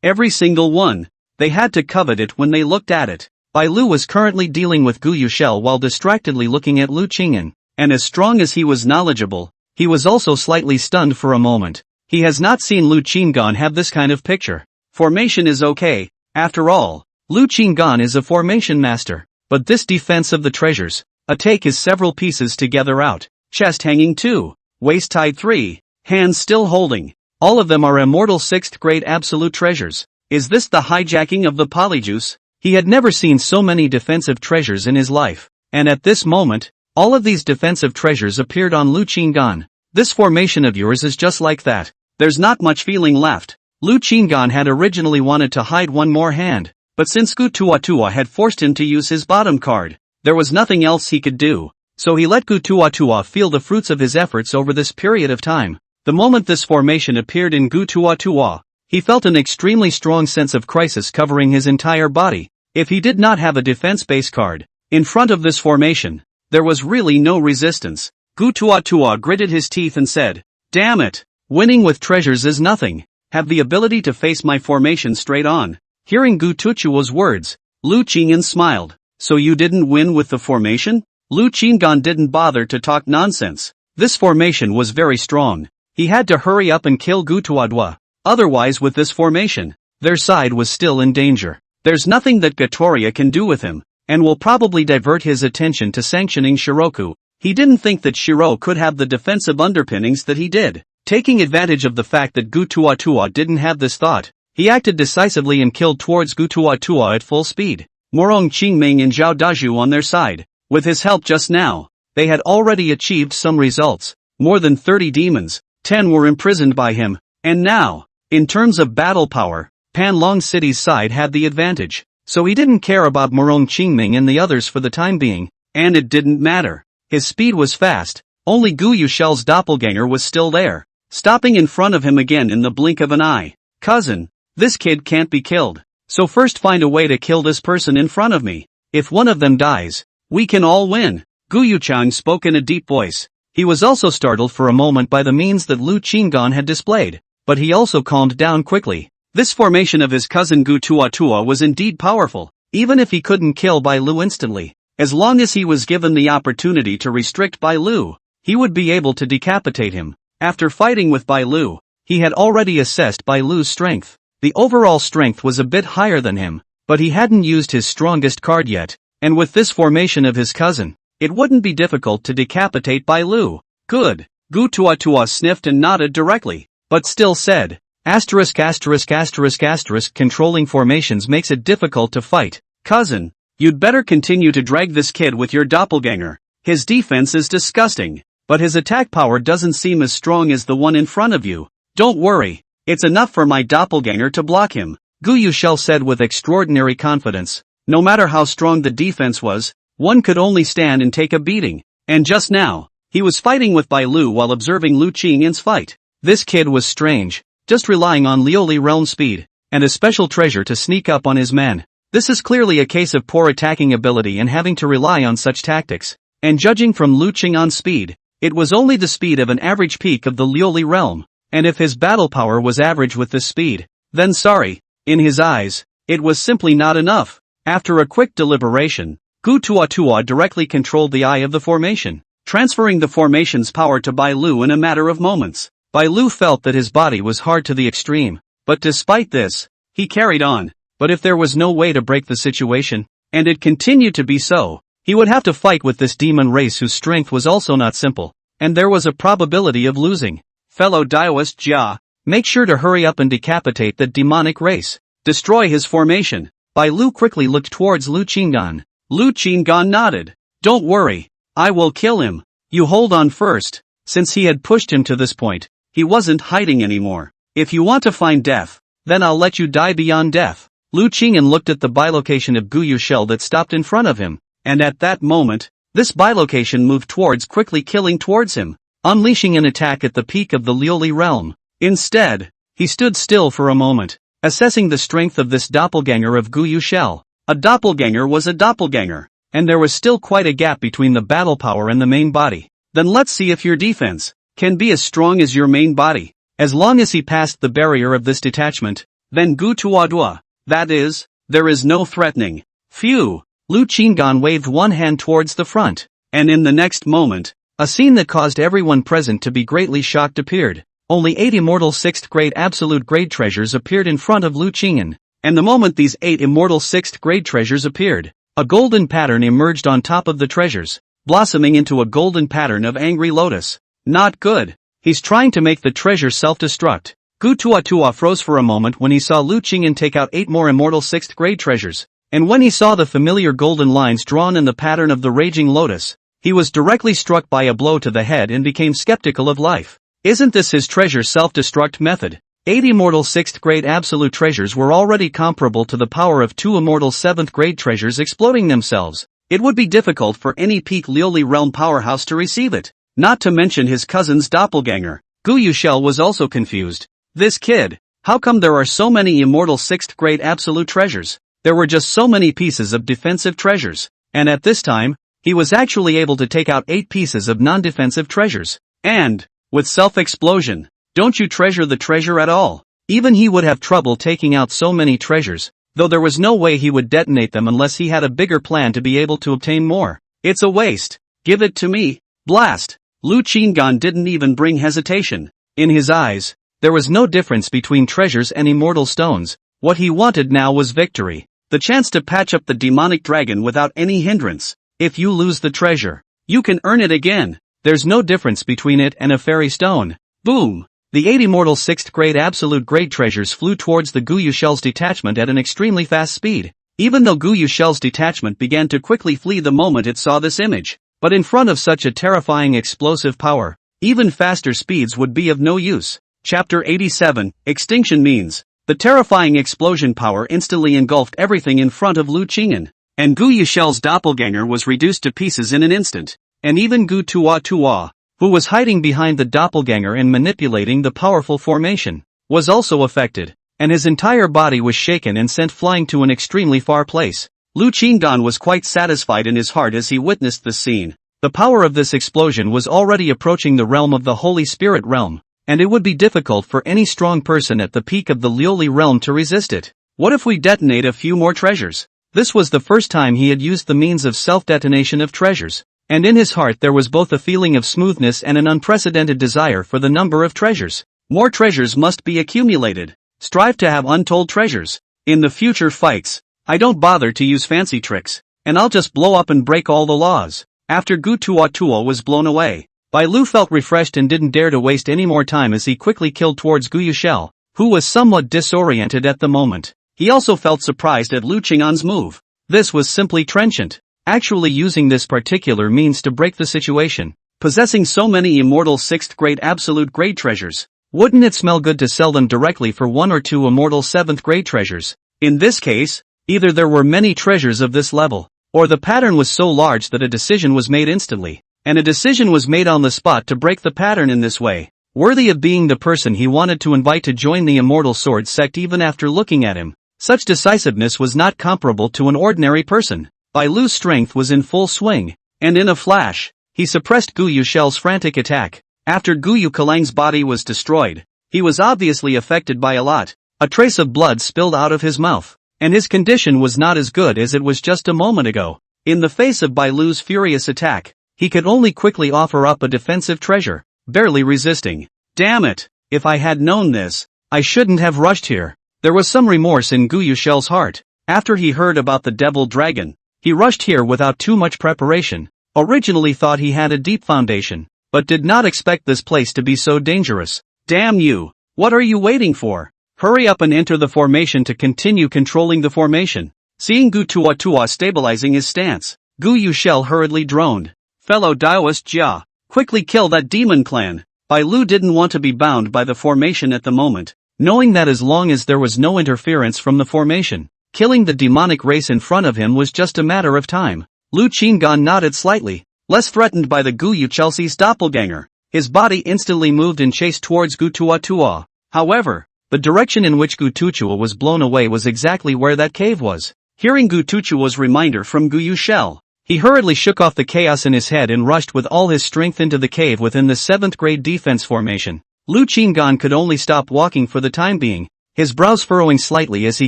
Every single one. They had to covet it when they looked at it. Bai Lu was currently dealing with Gu Yushel while distractedly looking at Lu Qingyan, and as strong as he was knowledgeable, he was also slightly stunned for a moment. He has not seen Lu Qinggan have this kind of picture. Formation is okay, after all. Lu Qinggan is a formation master. But this defense of the treasures, a take is several pieces together out. Chest hanging 2, waist tied 3, hands still holding. All of them are immortal 6th grade absolute treasures. Is this the hijacking of the polyjuice? He had never seen so many defensive treasures in his life. And at this moment, all of these defensive treasures appeared on Lu Qinggan. This formation of yours is just like that. There's not much feeling left. Lu Qinggan had originally wanted to hide one more hand, but since Gu Tuatua had forced him to use his bottom card, There was nothing else he could do. So he let Gu Tuatua feel the fruits of his efforts over this period of time. The moment this formation appeared in Gu Tuatua, he felt an extremely strong sense of crisis covering his entire body. If he did not have a defense base card in front of this formation, there was really no resistance. Gu Tuatua gritted his teeth and said, "Damn it! Winning with treasures is nothing. Have the ability to face my formation straight on." Hearing Gu Tuatua's words, Lu Qingyan smiled. "So you didn't win with the formation?" Lu Qingyan didn't bother to talk nonsense. This formation was very strong. He had to hurry up and kill Gu Tuadua. Otherwise, with this formation, their side was still in danger. There's nothing that Gatoria can do with him, and will probably divert his attention to sanctioning Shiroku. He didn't think that Shiro could have the defensive underpinnings that he did. Taking advantage of the fact that Gu Tuatua didn't have this thought, he acted decisively and killed towards Gu Tuatua at full speed. Morong Qingming and Zhao Daju on their side. With his help just now, they had already achieved some results. More than 30 demons, 10 were imprisoned by him, and now, in terms of battle power, Panlong City's side had the advantage, so he didn't care about Morong Qingming and the others for the time being, and it didn't matter. His speed was fast, only Gu Yushel's doppelganger was still there, stopping in front of him again in the blink of an eye. "Cousin, this kid can't be killed, so first find a way to kill this person in front of me. If one of them dies, we can all win." Gu Yuchang spoke in a deep voice. He was also startled for a moment by the means that Lu Qinggan had displayed, but he also calmed down quickly. This formation of his cousin Gu Tuatua was indeed powerful, even if he couldn't kill Bai Lu instantly. As long as he was given the opportunity to restrict Bai Lu, he would be able to decapitate him. After fighting with Bai Lu, he had already assessed Bai Lu's strength. The overall strength was a bit higher than him, but he hadn't used his strongest card yet, and with this formation of his cousin, it wouldn't be difficult to decapitate Bai Lu. "Good." Gu Tuatua sniffed and nodded directly, but still said, "*******controlling formations makes it difficult to fight. Cousin, you'd better continue to drag this kid with your doppelganger. His defense is disgusting, but his attack power doesn't seem as strong as the one in front of you. Don't worry, it's enough for my doppelganger to block him," Gu Yushel said with extraordinary confidence. No matter how strong the defense was, one could only stand and take a beating, and just now, he was fighting with Bai Lu while observing Lu Qingyan's fight. This kid was strange, just relying on Lioli realm speed, and a special treasure to sneak up on his men. This is clearly a case of poor attacking ability and having to rely on such tactics, and judging from Lu Qingyan's speed, it was only the speed of an average peak of the Lioli realm, and if his battle power was average with this speed, then sorry, in his eyes, it was simply not enough. After a quick deliberation, Gu Tuatua directly controlled the eye of the formation, transferring the formation's power to Bai Lu in a matter of moments. Bai Lu felt that his body was hard to the extreme, but despite this, he carried on. But if there was no way to break the situation, and it continued to be so, he would have to fight with this demon race whose strength was also not simple, and there was a probability of losing. Fellow Daoist Jia, make sure to hurry up and decapitate that demonic race. Destroy his formation. Bai Lu quickly looked towards Lu Qinggan. Lu Qinggan nodded. "Don't worry, I will kill him. You hold on first." Since he had pushed him to this point, he wasn't hiding anymore. "If you want to find death, then I'll let you die beyond death." Lu Qingyan looked at the bilocation of Gu Yushel that stopped in front of him, and at that moment, this bilocation moved towards quickly killing towards him, unleashing an attack at the peak of the Lioli realm. Instead, he stood still for a moment, assessing the strength of this doppelganger of Gu Yushel. A doppelganger was a doppelganger, and there was still quite a gap between the battle power and the main body. Then let's see if your defense can be as strong as your main body. As long as he passed the barrier of this detachment, then Gu Tuadua, that is, there is no threatening. Phew! Lu Qinggan waved one hand towards the front, and in the next moment, a scene that caused everyone present to be greatly shocked appeared. Only 8 immortal 6th grade absolute grade treasures appeared in front of Lu Qingyan, and the moment these 8 immortal 6th grade treasures appeared, a golden pattern emerged on top of the treasures, blossoming into a golden pattern of angry lotus. Not good. He's trying to make the treasure self-destruct. Gu Tuatua froze for a moment when he saw Lu Qingyan take out 8 more immortal 6th grade treasures, and when he saw the familiar golden lines drawn in the pattern of the raging lotus, he was directly struck by a blow to the head and became skeptical of life. Isn't this his treasure self-destruct method? 8 immortal 6th grade absolute treasures were already comparable to the power of 2 immortal 7th grade treasures exploding themselves. it would be difficult for any peak Liuli realm powerhouse to receive it. Not to mention his cousin's doppelganger. Gu Yushel was also confused. This kid, how come there are so many immortal 6th grade absolute treasures? There were just so many pieces of defensive treasures. And at this time, he was actually able to take out 8 pieces of non-defensive treasures. And, with self-explosion, don't you treasure the treasure at all? Even he would have trouble taking out so many treasures, though there was no way he would detonate them unless he had a bigger plan to be able to obtain more. It's a waste. Give it to me. Blast. Lu Qinggan didn't even bring hesitation. In his eyes, there was no difference between treasures and immortal stones. What he wanted now was victory. The chance to patch up the demonic dragon without any hindrance. If you lose the treasure, you can earn it again. There's no difference between it and a fairy stone. Boom! The 8 immortal 6th grade absolute grade treasures flew towards the Gu Yushel's detachment at an extremely fast speed. Even though Gu Yushel's detachment began to quickly flee the moment it saw this image. But in front of such a terrifying explosive power, even faster speeds would be of no use. Chapter 87, Extinction Means. The terrifying explosion power instantly engulfed everything in front of Lu Qing'an, and Gu Yushel's doppelganger was reduced to pieces in an instant. And even Gu Tua, who was hiding behind the doppelganger and manipulating the powerful formation, was also affected, and his entire body was shaken and sent flying to an extremely far place. Lu Qinggan was quite satisfied in his heart as he witnessed this scene. The power of this explosion was already approaching the realm of the Holy Spirit realm, and it would be difficult for any strong person at the peak of the Liuli realm to resist it. What if we detonate a few more treasures? This was the first time he had used the means of self-detonation of treasures, and in his heart there was both a feeling of smoothness and an unprecedented desire for the number of treasures. More treasures must be accumulated. Strive to have untold treasures. In the future fights, I don't bother to use fancy tricks, and I'll just blow up and break all the laws. After Gu Tua was blown away, Bai Lu felt refreshed and didn't dare to waste any more time as he quickly killed towards Gu Yushel, who was somewhat disoriented at the moment. He also felt surprised at Lu Qing'an's move. This was simply trenchant, actually using this particular means to break the situation. Possessing so many immortal 6th grade absolute grade treasures, wouldn't it smell good to sell them directly for 1 or 2 immortal 7th grade treasures? In this case, either there were many treasures of this level, or the pattern was so large that a decision was made instantly, and a decision was made on the spot to break the pattern in this way. Worthy of being the person he wanted to invite to join the Immortal Sword sect even after looking at him, such decisiveness was not comparable to an ordinary person. Bai Lu's strength was in full swing, and in a flash, he suppressed Gu Yushel's frantic attack. After Gu Yukalang's body was destroyed, he was obviously affected by a lot. A trace of blood spilled out of his mouth, and his condition was not as good as it was just a moment ago. In the face of Bai Lu's furious attack, he could only quickly offer up a defensive treasure, barely resisting. Damn it! If I had known this, I shouldn't have rushed here. There was some remorse in Gu Yushel's heart. After he heard about the devil dragon, he rushed here without too much preparation. Originally thought he had a deep foundation, but did not expect this place to be so dangerous. Damn you! What are you waiting for? Hurry up and enter the formation to continue controlling the formation. Seeing Gu Tua stabilizing his stance, Gu Yushel hurriedly droned. Fellow Daoist Jia, quickly kill that demon clan. Bai Lu didn't want to be bound by the formation at the moment, knowing that as long as there was no interference from the formation, killing the demonic race in front of him was just a matter of time. Lu Qinggan nodded slightly, less threatened by the Gu Yuchelse's doppelganger. His body instantly moved in chase towards Gu Tua. However, the direction in which Gu Tuchua was blown away was exactly where that cave was. Hearing Gu Tuchua's reminder from Gu Yushel, he hurriedly shook off the chaos in his head and rushed with all his strength into the cave within the 7th grade defense formation. Lu Qinggan could only stop walking for the time being, his brows furrowing slightly as he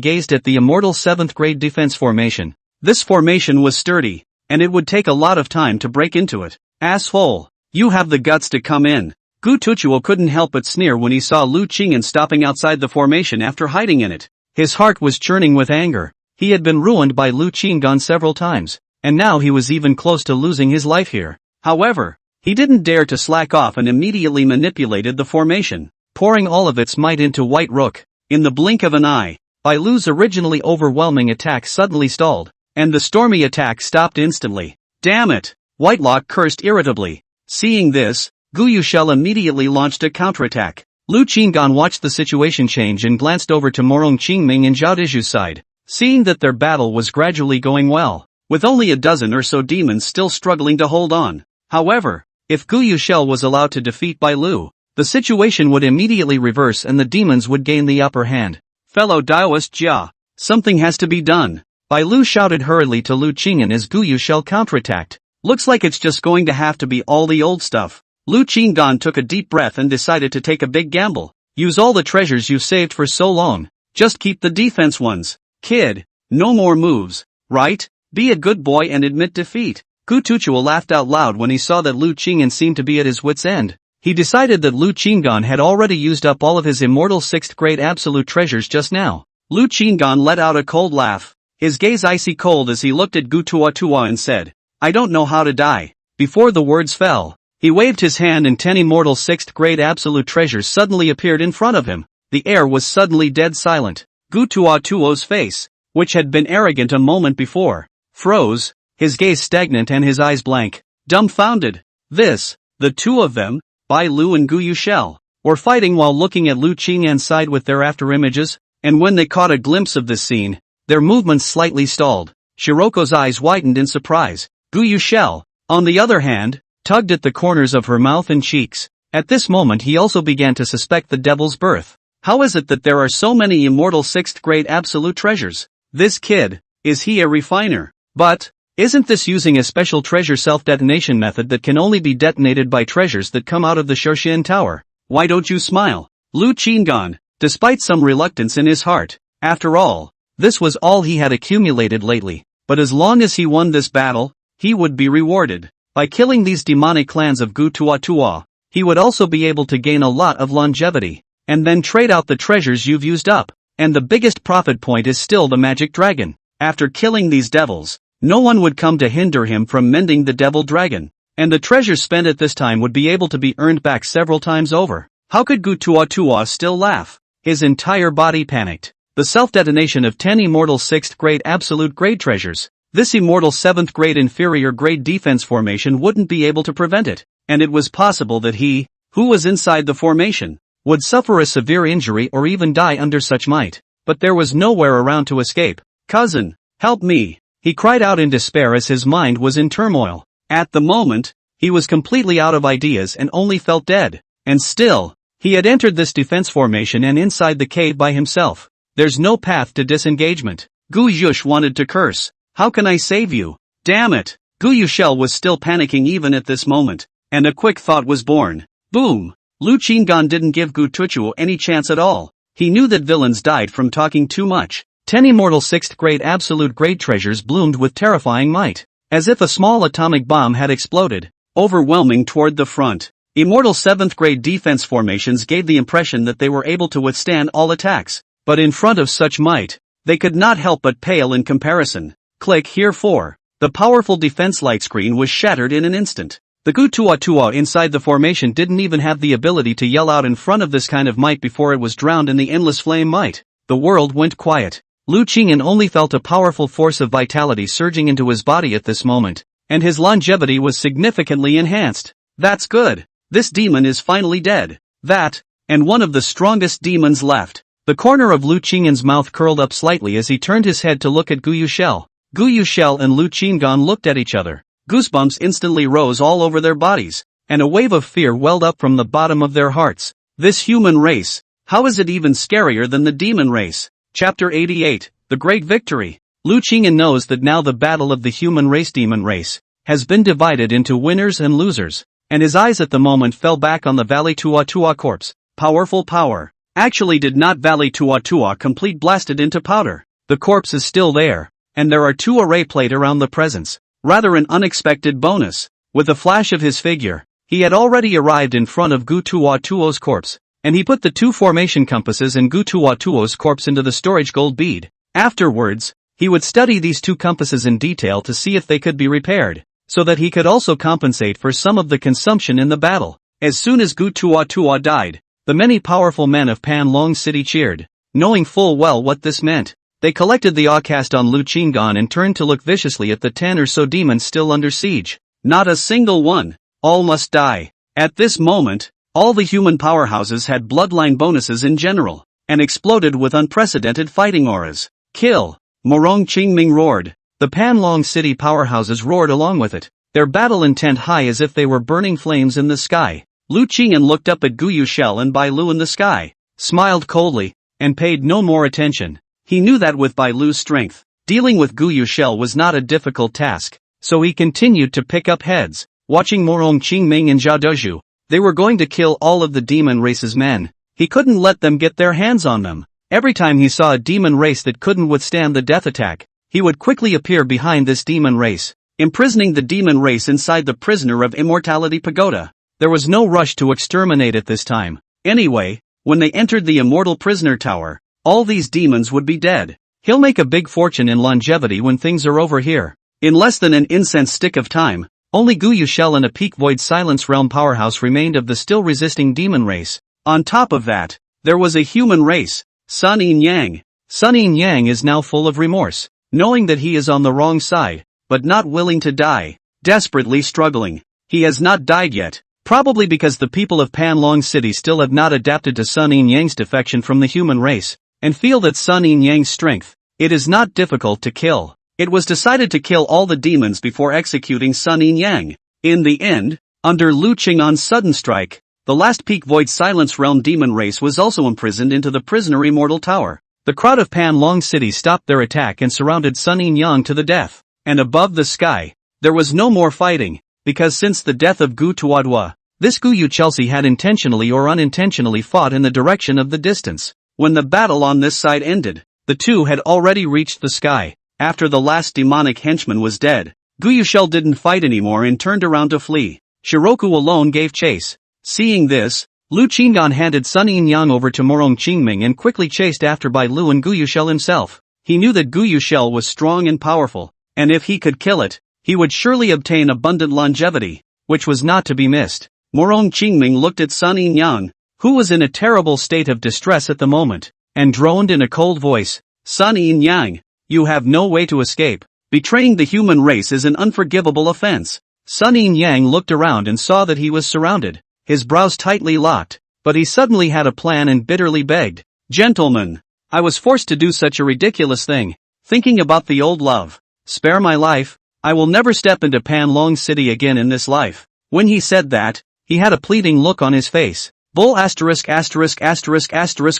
gazed at the immortal 7th grade defense formation. This formation was sturdy, and it would take a lot of time to break into it. Asshole! You have the guts to come in. Gu Tuchuo couldn't help but sneer when he saw Lu Qing'an stopping outside the formation after hiding in it. His heart was churning with anger. He had been ruined by Lu Qinggan several times, and now he was even close to losing his life here. However, he didn't dare to slack off and immediately manipulated the formation, pouring all of its might into White Rook. In the blink of an eye, Bai Lu's originally overwhelming attack suddenly stalled, and the stormy attack stopped instantly. Damn it! Whitelock cursed irritably. Seeing this, Gu Yushel immediately launched a counterattack. Lu Qinggan watched the situation change and glanced over to Morong Qingming and Zhao Deju's side. Seeing that their battle was gradually going well, with only a dozen or so demons still struggling to hold on. However, if Gu Yushel was allowed to defeat Bai Lu, the situation would immediately reverse and the demons would gain the upper hand. Fellow Daoist Jia, something has to be done. Bai Lu shouted hurriedly to Lu Qingyan as Gu Yushel counterattacked. Looks like it's just going to have to be all the old stuff. Lu Qingyan took a deep breath and decided to take a big gamble. Use all the treasures you've saved for so long. Just keep the defense ones. Kid, no more moves, right? Be a good boy and admit defeat. Gu Tuchua laughed out loud when he saw that Lu Qingyan seemed to be at his wit's end. He decided that Lu Qingyan had already used up all of his immortal 6th grade absolute treasures just now. Lu Qingyan let out a cold laugh, his gaze icy cold as he looked at Gu Tuchua and said, I don't know how to die. Before the words fell, he waved his hand and 10 immortal 6th grade absolute treasures suddenly appeared in front of him. The air was suddenly dead silent. Gu Tuo's face, which had been arrogant a moment before, froze, his gaze stagnant and his eyes blank, dumbfounded. The two of them, Bai Lu and Gu Yushel, were fighting while looking at Lu Qingyan's side with their after images, and when they caught a glimpse of this scene, their movements slightly stalled. Shiroko's eyes widened in surprise. Gu Yushel, on the other hand, tugged at the corners of her mouth and cheeks. At this moment he also began to suspect the devil's birth. How is it that there are so many immortal 6th grade absolute treasures? This kid, is he a refiner? But, isn't this using a special treasure self-detonation method that can only be detonated by treasures that come out of the Shouquan tower? Why don't you smile? Lu Qingyan, despite some reluctance in his heart, after all, this was all he had accumulated lately, but as long as he won this battle, he would be rewarded. By killing these demonic clans of Gu Tuotua, he would also be able to gain a lot of longevity, and then trade out the treasures you've used up, and the biggest profit point is still the magic dragon. After killing these devils, no one would come to hinder him from mending the devil dragon, and the treasures spent at this time would be able to be earned back several times over. How could Gu Tuotua still laugh? His entire body panicked. The self-detonation of 10 immortal 6th grade absolute grade treasures. This immortal 7th grade inferior grade defense formation wouldn't be able to prevent it, and it was possible that he, who was inside the formation, would suffer a severe injury or even die under such might. But there was nowhere around to escape. Cousin, help me! He cried out in despair as his mind was in turmoil. At the moment, he was completely out of ideas and only felt dead. And still, he had entered this defense formation and inside the cave by himself. There's no path to disengagement. Gu Yush wanted to curse. How can I save you? Damn it! Gu Yushel was still panicking even at this moment, and a quick thought was born. Boom! Lu Qingyan didn't give Gu Tuchuo any chance at all. He knew that villains died from talking too much. 10 immortal 6th grade absolute grade treasures bloomed with terrifying might, as if a small atomic bomb had exploded, overwhelming toward the front. Immortal 7th grade defense formations gave the impression that they were able to withstand all attacks, but in front of such might, they could not help but pale in comparison. Click here for. The powerful defense light screen was shattered in an instant. The Gu Tuotua inside the formation didn't even have the ability to yell out in front of this kind of might before it was drowned in the endless flame might. The world went quiet. Lu Qingyan only felt a powerful force of vitality surging into his body at this moment, and his longevity was significantly enhanced. That's good. This demon is finally dead. That, and one of the strongest demons left. The corner of Lu Qingyan's mouth curled up slightly as he turned his head to look at Gu Yushel. Gu Yushel and Lu Qingyan looked at each other. Goosebumps instantly rose all over their bodies, and a wave of fear welled up from the bottom of their hearts. This human race, how is it even scarier than the demon race? Chapter 88, The Great Victory. Lu Qingyan knows that now the battle of the human race demon race has been divided into winners and losers, and his eyes at the moment fell back on the Valley Tuotua corpse. Powerful power. Actually did not Valley Tuotua complete blasted into powder. The corpse is still there, and there are 2 array plate around the presence. Rather an unexpected bonus. With a flash of his figure, he had already arrived in front of Gu Tuotuo's corpse, and he put the 2 formation compasses and Gu Tuotuo's corpse into the storage gold bead. Afterwards, he would study these 2 compasses in detail to see if they could be repaired, so that he could also compensate for some of the consumption in the battle. As soon as Gu Tuotua died, the many powerful men of Pan Long City cheered, knowing full well what this meant. They collected the awe cast on Lu Qingyan and turned to look viciously at the 10 or so demons still under siege. Not a single one. All must die. At this moment, all the human powerhouses had bloodline bonuses in general, and exploded with unprecedented fighting auras. Kill! Morong Qingming roared. The Panlong City powerhouses roared along with it, their battle intent high as if they were burning flames in the sky. Lu Qingyan looked up at Guyu Shell and Bai Lu in the sky, smiled coldly, and paid no more attention. He knew that with Bai Lu's strength, dealing with Guyu Shell was not a difficult task, so he continued to pick up heads, watching Morong Qingming and Jia Dezhu. They were going to kill all of the demon race's men. He couldn't let them get their hands on them. Every time he saw a demon race that couldn't withstand the death attack, he would quickly appear behind this demon race, imprisoning the demon race inside the prisoner of immortality pagoda. There was no rush to exterminate it this time. Anyway, when they entered the immortal prisoner tower, all these demons would be dead. He'll make a big fortune in longevity when things are over here. In less than an incense stick of time, only Guyu Shell and a peak void silence realm powerhouse remained of the still resisting demon race. On top of that, there was a human race, Sun Yin Yang. Sun Yin Yang is now full of remorse, knowing that he is on the wrong side, but not willing to die, desperately struggling. He has not died yet. Probably because the people of Panlong City still have not adapted to Sun Yin Yang's defection from the human race, and feel that Sun Yin Yang's strength, it is not difficult to kill. It was decided to kill all the demons before executing Sun Yin Yang. In the end, under Lu Qingyan's sudden strike, the last peak void silence realm demon race was also imprisoned into the prisoner immortal tower. The crowd of Panlong City stopped their attack and surrounded Sun Yin Yang to the death. And above the sky, there was no more fighting, because since the death of Gu Tuadua, this Guyu Chelsea had intentionally or unintentionally fought in the direction of the distance. When the battle on this side ended, the two had already reached the sky. After the last demonic henchman was dead, Guyu Shell didn't fight anymore and turned around to flee. Shiroku alone gave chase. Seeing this, Lu Qingyan handed Sun Yin Yang over to Morong Qingming and quickly chased after Bai Lu and Guyu Shell himself. He knew that Guyu Shell was strong and powerful, and if he could kill it, he would surely obtain abundant longevity, which was not to be missed. Morong Qingming looked at Sun Yin Yang, who was in a terrible state of distress at the moment, and droned in a cold voice, "Sun Yin Yang, you have no way to escape. Betraying the human race is an unforgivable offense." Sun Yin Yang looked around and saw that he was surrounded, his brows tightly locked, but he suddenly had a plan and bitterly begged, "Gentlemen, I was forced to do such a ridiculous thing, thinking about the old love. Spare my life, I will never step into Panlong City again in this life." When he said that, he had a pleading look on his face. Bull *******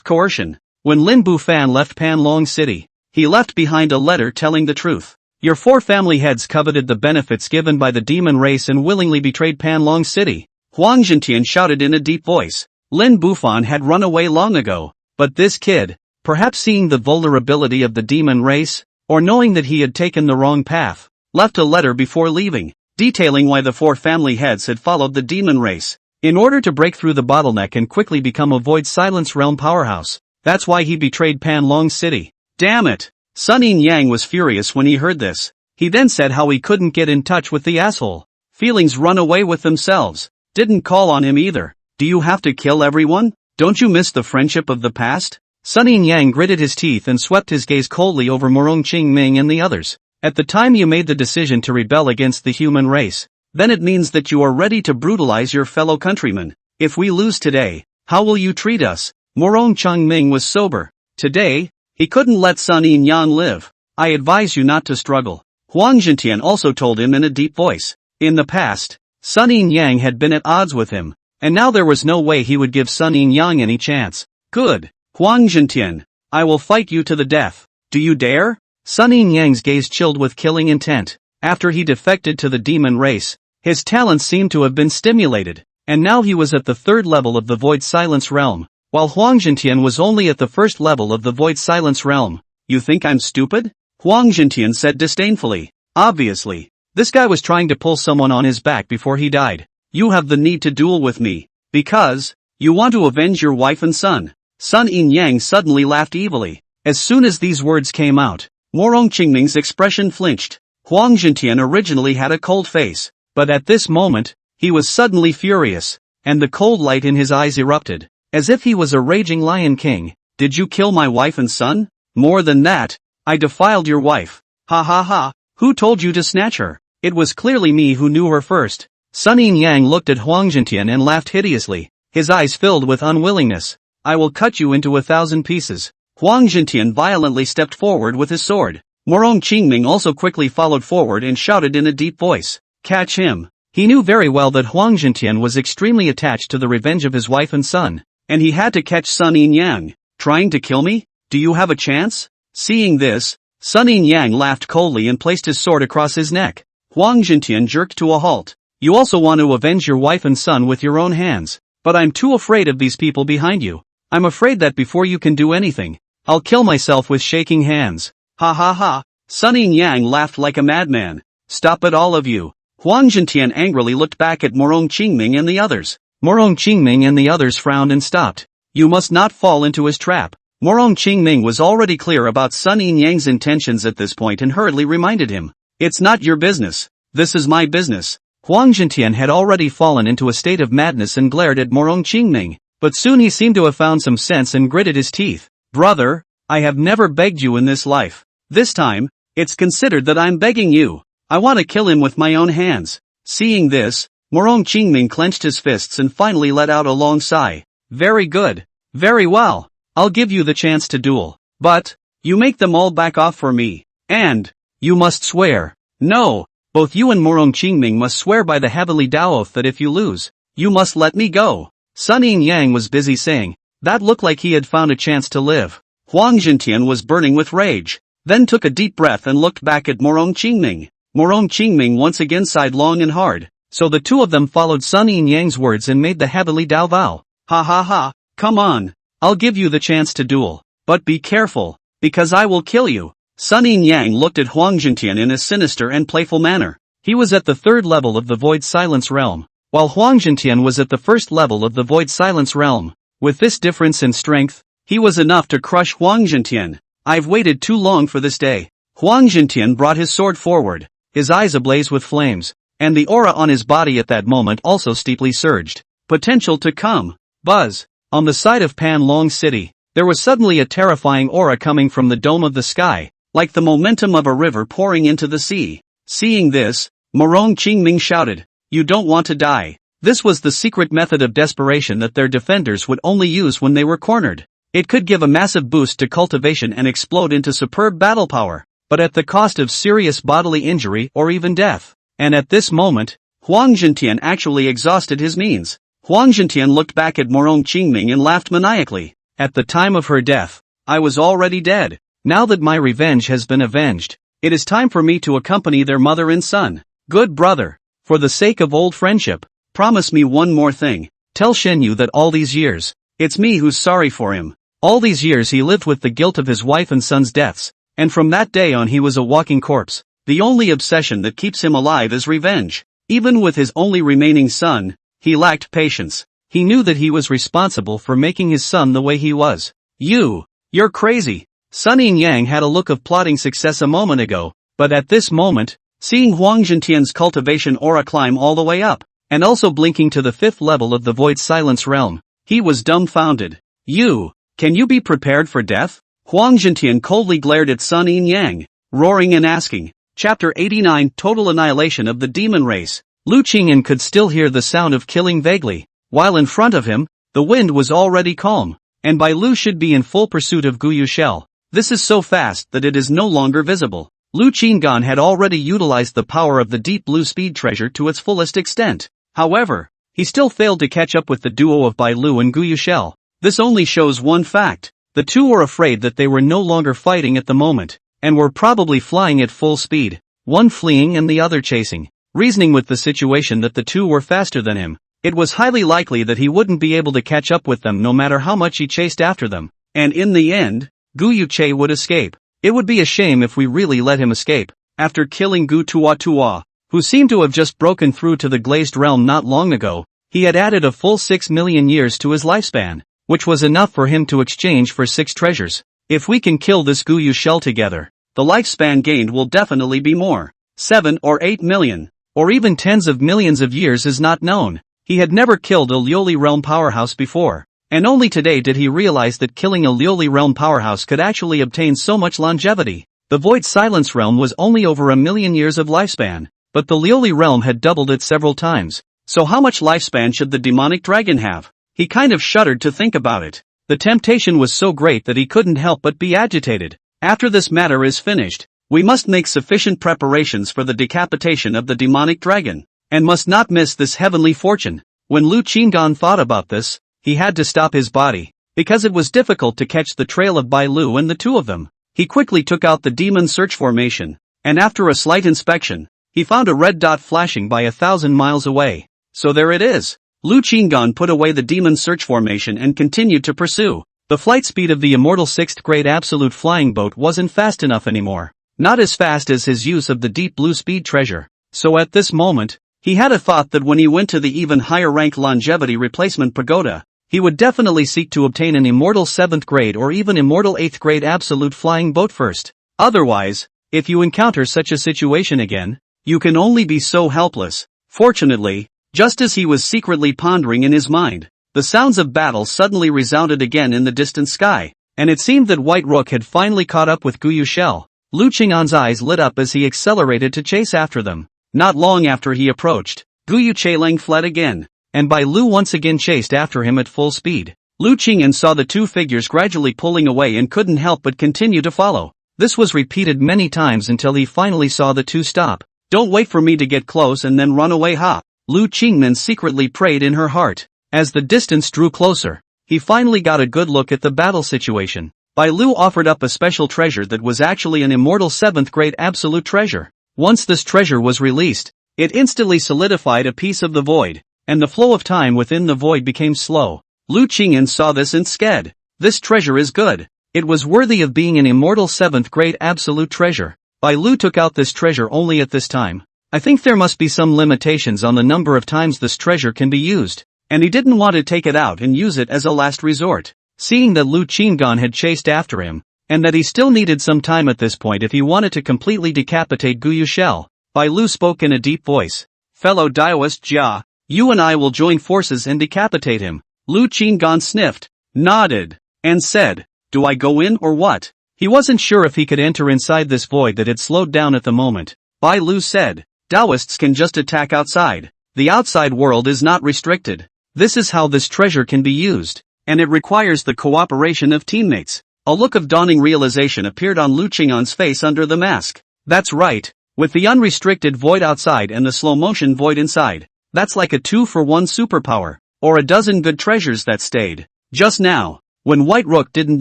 coercion. When Lin Bufan left Panlong City, he left behind a letter telling the truth. Your four family heads coveted the benefits given by the demon race and willingly betrayed Panlong City. Huang Zhentian shouted in a deep voice. Lin Bufan had run away long ago, but this kid, perhaps seeing the vulnerability of the demon race, or knowing that he had taken the wrong path, left a letter before leaving, detailing why the four family heads had followed the demon race. In order to break through the bottleneck and quickly become a void silence realm powerhouse. That's why he betrayed Panlong City. Damn it! Sun Yin Yang was furious when he heard this. He then said how he couldn't get in touch with the asshole. Feelings run away with themselves. Didn't call on him either. Do you have to kill everyone? Don't you miss the friendship of the past? Sun Yin Yang gritted his teeth and swept his gaze coldly over Morong Qingming and the others. At the time you made the decision to rebel against the human race, then it means that you are ready to brutalize your fellow countrymen. If we lose today, how will you treat us? Morong Qingming was sober. Today, he couldn't let Sun Yin Yang live. I advise you not to struggle. Huang Zhentian also told him in a deep voice. In the past, Sun Yin Yang had been at odds with him, and now there was no way he would give Sun Yin Yang any chance. Good. Huang Zhentian, I will fight you to the death. Do you dare? Sun Yin Yang's gaze chilled with killing intent. After he defected to the demon race, his talents seemed to have been stimulated, and now he was at the third level of the void silence realm, while Huang Zhentian was only at the first level of the void silence realm. You think I'm stupid? Huang Zhentian said disdainfully. Obviously, this guy was trying to pull someone on his back before he died. You have the need to duel with me, because you want to avenge your wife and son. Sun Yin Yang suddenly laughed evilly. As soon as these words came out, Morong Qingming's expression flinched. Huang Zhentian originally had a cold face, but at this moment, he was suddenly furious, and the cold light in his eyes erupted, as if he was a raging lion king. Did you kill my wife and son? More than that, I defiled your wife. Ha ha ha, who told you to snatch her? It was clearly me who knew her first. Sun Yin Yang looked at Huang Zhentian and laughed hideously, his eyes filled with unwillingness. I will cut you into 1,000 pieces. Huang Zhentian violently stepped forward with his sword. Morong Qingming also quickly followed forward and shouted in a deep voice, "Catch him!" He knew very well that Huang Zhentian was extremely attached to the revenge of his wife and son, and he had to catch Sun Yin Yang. "Trying to kill me? Do you have a chance?" Seeing this, Sun Yin Yang laughed coldly and placed his sword across his neck. Huang Zhentian jerked to a halt. "You also want to avenge your wife and son with your own hands, but I'm too afraid of these people behind you. I'm afraid that before you can do anything, I'll kill myself with shaking hands." "Ha ha ha." Sun Yin Yang laughed like a madman. "Stop it, all of you." Huang Zhentian angrily looked back at Morong Qingming and the others. Morong Qingming and the others frowned and stopped. "You must not fall into his trap." Morong Qingming was already clear about Sun Yin Yang's intentions at this point and hurriedly reminded him, "It's not your business. This is my business." Huang Zhentian had already fallen into a state of madness and glared at Morong Qingming, but soon he seemed to have found some sense and gritted his teeth. "Brother, I have never begged you in this life. This time, it's considered that I'm begging you. I want to kill him with my own hands." Seeing this, Morong Qingming clenched his fists and finally let out a long sigh. "Very good. Very well. I'll give you the chance to duel. But, you make them all back off for me. And, you must swear." "No, both you and Morong Qingming must swear by the heavenly Tao oath that if you lose, you must let me go." Sun Yin Yang was busy saying, that looked like he had found a chance to live. Huang Zhentian was burning with rage, then took a deep breath and looked back at Morong Qingming. Morong Qingming once again sighed long and hard, so the two of them followed Sun Yin Yang's words and made the heavenly Tao vow. "Ha ha ha, come on. I'll give you the chance to duel. But be careful, because I will kill you." Sun Yin Yang looked at Huang Zhentian in a sinister and playful manner. He was at the third level of the Void Silence Realm, while Huang Zhentian was at the first level of the Void Silence Realm. With this difference in strength, he was enough to crush Huang Zhentian. "I've waited too long for this day." Huang Zhentian brought his sword forward, his eyes ablaze with flames, and the aura on his body at that moment also steeply surged. Potential to come. Buzz. On the side of Pan Long City, there was suddenly a terrifying aura coming from the dome of the sky, like the momentum of a river pouring into the sea. Seeing this, Morong Qingming shouted, "You don't want to die." This was the secret method of desperation that their defenders would only use when they were cornered. It could give a massive boost to cultivation and explode into superb battle power, but at the cost of serious bodily injury or even death. And at this moment, Huang Zhentian actually exhausted his means. Huang Zhentian looked back at Morong Qingming and laughed maniacally. "At the time of her death, I was already dead. Now that my revenge has been avenged, it is time for me to accompany their mother and son. Good brother, for the sake of old friendship, promise me one more thing. Tell Shenyu that all these years, it's me who's sorry for him. All these years he lived with the guilt of his wife and son's deaths, and from that day on he was a walking corpse. The only obsession that keeps him alive is revenge. Even with his only remaining son, he lacked patience. He knew that he was responsible for making his son the way he was." You're crazy." Sun Yin Yang had a look of plotting success a moment ago, but at this moment, seeing Huang Zhentian's cultivation aura climb all the way up, and also blinking to the fifth level of the Void Silence Realm, he was dumbfounded. Can you be prepared for death?" Huang Zhentian coldly glared at Sun Yin Yang, roaring and asking. Chapter 89 Total Annihilation of the Demon Race. Lu Qingyan could still hear the sound of killing vaguely, while in front of him, the wind was already calm, and Bai Lu should be in full pursuit of Guyu Shell. This is so fast that it is no longer visible. Lu Qingyan had already utilized the power of the deep blue speed treasure to its fullest extent. However, he still failed to catch up with the duo of Bai Lu and Guyu Shell. This only shows one fact. The two were afraid that they were no longer fighting at the moment, and were probably flying at full speed, one fleeing and the other chasing. Reasoning with the situation that the two were faster than him, it was highly likely that he wouldn't be able to catch up with them no matter how much he chased after them. And in the end, Gu Yuche would escape. It would be a shame if we really let him escape. After killing Gu Tua, who seemed to have just broken through to the glazed realm not long ago, he had added a full 6 million years to his lifespan, which was enough for him to exchange for 6 treasures. If we can kill this Guyu Shell together, the lifespan gained will definitely be more. 7 or 8 million, or even tens of millions of years is not known. He had never killed a Lioli realm powerhouse before, and only today did he realize that killing a Lioli realm powerhouse could actually obtain so much longevity. The Void Silence realm was only over 1 million years of lifespan, but the Lioli realm had doubled it several times. So how much lifespan should the demonic dragon have? He kind of shuddered to think about it. The temptation was so great that he couldn't help but be agitated. After this matter is finished, We must make sufficient preparations for the decapitation of the demonic dragon, and must not miss this heavenly fortune. When Lu Qinggan thought about this, he had to stop his body, because it was difficult to catch the trail of Bai Lu and the two of them. He quickly took out the demon search formation, and after a slight inspection, he found a red dot flashing by 1,000 miles away. So there it is. Lu Qinggan put away the demon search formation and continued to pursue. The flight speed of the immortal 6th grade absolute flying boat wasn't fast enough anymore. Not as fast as his use of the deep blue speed treasure. So at this moment, he had a thought that when he went to the even higher rank longevity replacement pagoda, he would definitely seek to obtain an immortal 7th grade or even immortal 8th grade absolute flying boat first. Otherwise, if you encounter such a situation again, you can only be so helpless. Fortunately, just as he was secretly pondering in his mind, the sounds of battle suddenly resounded again in the distant sky, and it seemed that White Rook had finally caught up with Guyu Shell. Lu Qing'an's eyes lit up as he accelerated to chase after them. Not long after he approached, Guyu Cheleng fled again, and Bai Lu once again chased after him at full speed. Lu Qing'an saw the two figures gradually pulling away and couldn't help but continue to follow. This was repeated many times until he finally saw the two stop. Don't wait for me to get close and then run away, ha! Lu Qing'an secretly prayed in her heart. As the distance drew closer, he finally got a good look at the battle situation. Bai Lu offered up a special treasure that was actually an immortal 7th grade absolute treasure. Once this treasure was released, it instantly solidified a piece of the void, and the flow of time within the void became slow. Lu Qing'an saw this and said, "This treasure is good. It was worthy of being an immortal 7th grade absolute treasure." Bai Lu took out this treasure only at this time. I think there must be some limitations on the number of times this treasure can be used, and he didn't want to take it out and use it as a last resort. Seeing that Lu Qinggan had chased after him, and that he still needed some time at this point if he wanted to completely decapitate Guyu Shell, Bai Lu spoke in a deep voice. "Fellow Daoist Jia, you and I will join forces and decapitate him." Lu Qinggan sniffed, nodded, and said, "Do I go in or what?" He wasn't sure if he could enter inside this void that had slowed down at the moment. Bai Lu said, "Daoists can just attack outside. The outside world is not restricted. This is how this treasure can be used, and it requires the cooperation of teammates." A look of dawning realization appeared on Lu Qing'an's face under the mask. That's right, with the unrestricted void outside and the slow-motion void inside, that's like a 2-for-1 superpower, or a dozen good treasures that stayed. Just now, when White Rook didn't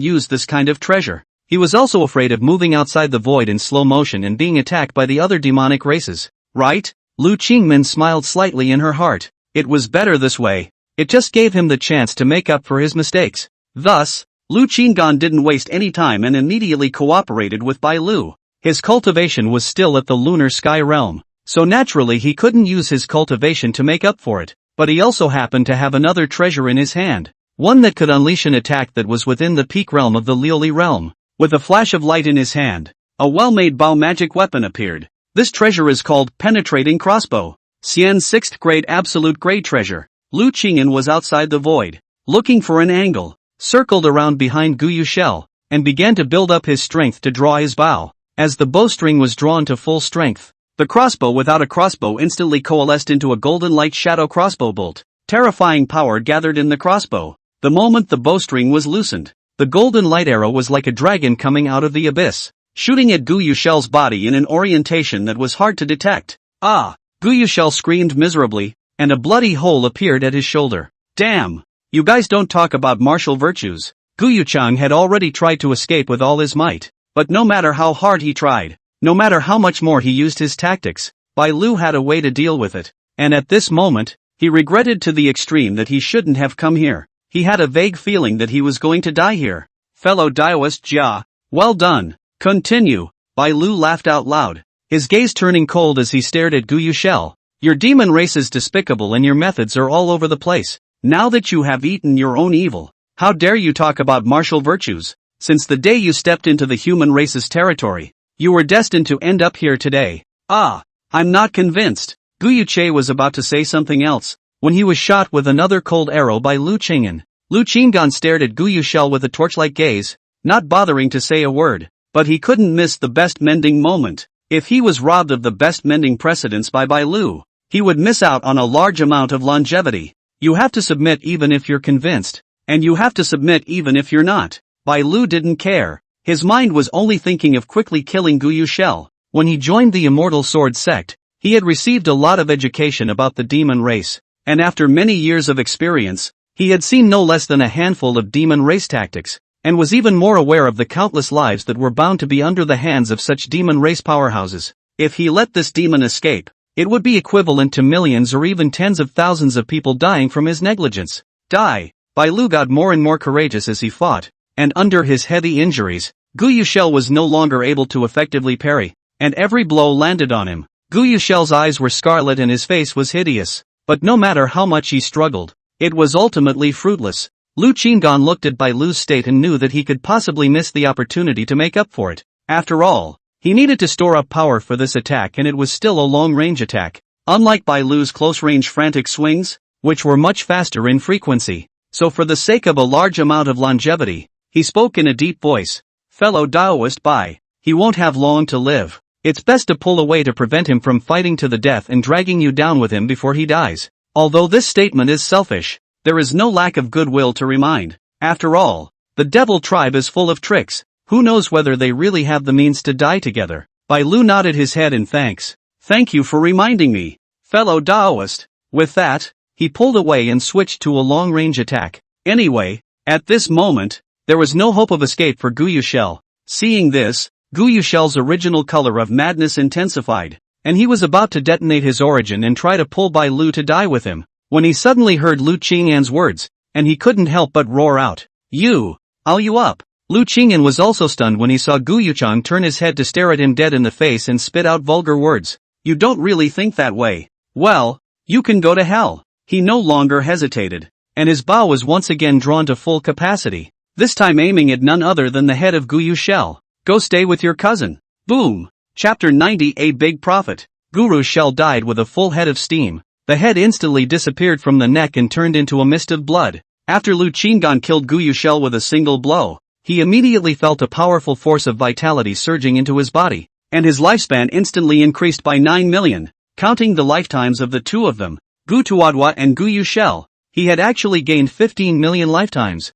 use this kind of treasure, he was also afraid of moving outside the void in slow motion and being attacked by the other demonic races. Right? Lu Qing'an smiled slightly in her heart. It was better this way. It just gave him the chance to make up for his mistakes. Thus, Lu Qinggan didn't waste any time and immediately cooperated with Bai Lu. His cultivation was still at the lunar sky realm, so naturally he couldn't use his cultivation to make up for it, but he also happened to have another treasure in his hand, one that could unleash an attack that was within the peak realm of the Liuli realm. With a flash of light in his hand, a well-made Bao magic weapon appeared. This treasure is called Penetrating Crossbow. Xian's 6th grade absolute grade treasure. Lu Qing'an was outside the void, looking for an angle, circled around behind Guyu Shell, and began to build up his strength to draw his bow. As the bowstring was drawn to full strength, the crossbow without a crossbow instantly coalesced into a golden light shadow crossbow bolt. Terrifying power gathered in the crossbow. The moment the bowstring was loosened, the golden light arrow was like a dragon coming out of the abyss, shooting at Guyu Shell's body in an orientation that was hard to detect. Ah! Guyu Shell screamed miserably, and a bloody hole appeared at his shoulder. Damn! You guys don't talk about martial virtues. Guyu Chang had already tried to escape with all his might, but no matter how hard he tried, no matter how much more he used his tactics, Bai Lu had a way to deal with it, and at this moment, he regretted to the extreme that he shouldn't have come here. He had a vague feeling that he was going to die here. Fellow Daoist Jia, well done. Continue. Bai Lu laughed out loud, his gaze turning cold as he stared at Guyu Shell. Your demon race is despicable and your methods are all over the place. Now that you have eaten your own evil, how dare you talk about martial virtues? Since the day you stepped into the human race's territory, you were destined to end up here today. Ah, I'm not convinced. Guyu Che was about to say something else, when he was shot with another cold arrow by Lu Qing'an. Lu Qinggan stared at Guyu Shell with a torchlight gaze, not bothering to say a word, but he couldn't miss the best mending moment. If he was robbed of the best mending precedence by Bai Lu, he would miss out on a large amount of longevity. You have to submit even if you're convinced, and you have to submit even if you're not. Bai Lu didn't care. His mind was only thinking of quickly killing Gu Yushel. When he joined the Immortal Sword sect, he had received a lot of education about the demon race, and after many years of experience, he had seen no less than a handful of demon race tactics, and was even more aware of the countless lives that were bound to be under the hands of such demon race powerhouses. If he let this demon escape, it would be equivalent to millions or even tens of thousands of people dying from his negligence. Die. Bai Lu got more and more courageous as he fought, and under his heavy injuries, Gu Yushel was no longer able to effectively parry, and every blow landed on him. Gu Yushel's eyes were scarlet and his face was hideous, but no matter how much he struggled, it was ultimately fruitless. Lu Qinggan looked at Bai Lu's state and knew that he could possibly miss the opportunity to make up for it. After all, he needed to store up power for this attack, and it was still a long-range attack, unlike Bai Lu's close-range frantic swings, which were much faster in frequency. So for the sake of a large amount of longevity, he spoke in a deep voice. Fellow Daoist Bai, he won't have long to live. It's best to pull away to prevent him from fighting to the death and dragging you down with him before he dies. Although this statement is selfish, there is no lack of goodwill to remind. After all, the devil tribe is full of tricks. Who knows whether they really have the means to die together? Bai Lu nodded his head in thanks. Thank you for reminding me, fellow Daoist. With that, he pulled away and switched to a long-range attack. Anyway, at this moment, there was no hope of escape for Gu Yushel. Seeing this, Gu Yushel's original color of madness intensified, and he was about to detonate his origin and try to pull Bai Lu to die with him, when he suddenly heard Lu Qing'an's words, and he couldn't help but roar out, I'll you up. Lu Qing'an was also stunned when he saw Gu Yuchang turn his head to stare at him dead in the face and spit out vulgar words. You don't really think that way. Well, you can go to hell. He no longer hesitated, and his bow was once again drawn to full capacity, this time aiming at none other than the head of Gu Yushel. Go stay with your cousin. Boom. Chapter 90. A Big Prophet. Guru Shell died with a full head of steam. The head instantly disappeared from the neck and turned into a mist of blood. After Lu Qinggan killed Gu Yushel with a single blow, he immediately felt a powerful force of vitality surging into his body, and his lifespan instantly increased by 9 million, counting the lifetimes of the two of them, Gu Tuadwa and Gu Yushel. He had actually gained 15 million lifetimes.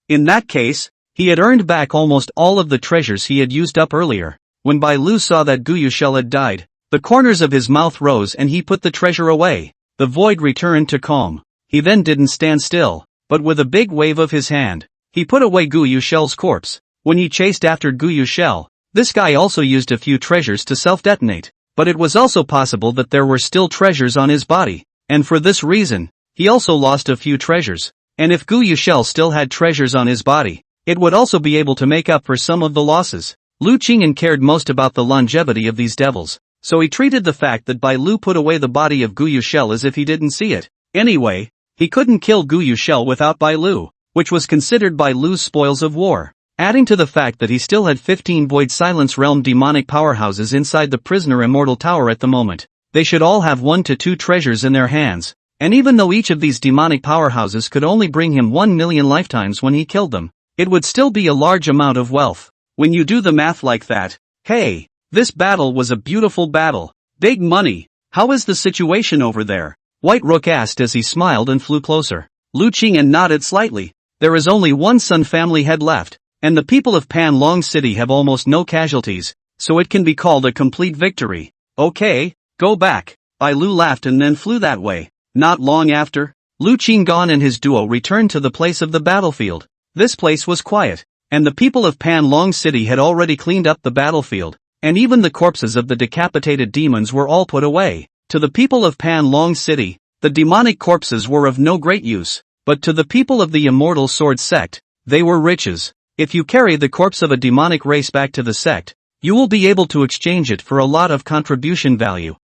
In that case, he had earned back almost all of the treasures he had used up earlier. When Bai Lu saw that Gu Yushel had died, the corners of his mouth rose and he put the treasure away. The void returned to calm. He then didn't stand still, but with a big wave of his hand, he put away Gu Yushel's corpse. When he chased after Gu Yushel, this guy also used a few treasures to self-detonate, but it was also possible that there were still treasures on his body, and for this reason, he also lost a few treasures. And if Gu Yushel still had treasures on his body, it would also be able to make up for some of the losses. Lu Qing'an cared most about the longevity of these devils, so he treated the fact that Bai Lu put away the body of Gu Yushel as if he didn't see it. Anyway, he couldn't kill Gu Yushel without Bai Lu, which was considered Bai Lu's spoils of war. Adding to the fact that he still had 15 Void Silence Realm demonic powerhouses inside the prisoner Immortal Tower at the moment, they should all have 1 to 2 treasures in their hands, and even though each of these demonic powerhouses could only bring him 1 million lifetimes when he killed them, it would still be a large amount of wealth. When you do the math like that, hey, this battle was a beautiful battle. Big money. How is the situation over there? White Rook asked as he smiled and flew closer. Lu Qing'an nodded slightly. There is only one Sun family head left, and the people of Pan Long City have almost no casualties, so it can be called a complete victory. Okay, go back. Bai Lu laughed and then flew that way. Not long after, Lu Qinggan and his duo returned to the place of the battlefield. This place was quiet, and the people of Pan Long City had already cleaned up the battlefield, and even the corpses of the decapitated demons were all put away. To the people of Pan Long City, the demonic corpses were of no great use, but to the people of the Immortal Sword sect, they were riches. If you carry the corpse of a demonic race back to the sect, you will be able to exchange it for a lot of contribution value.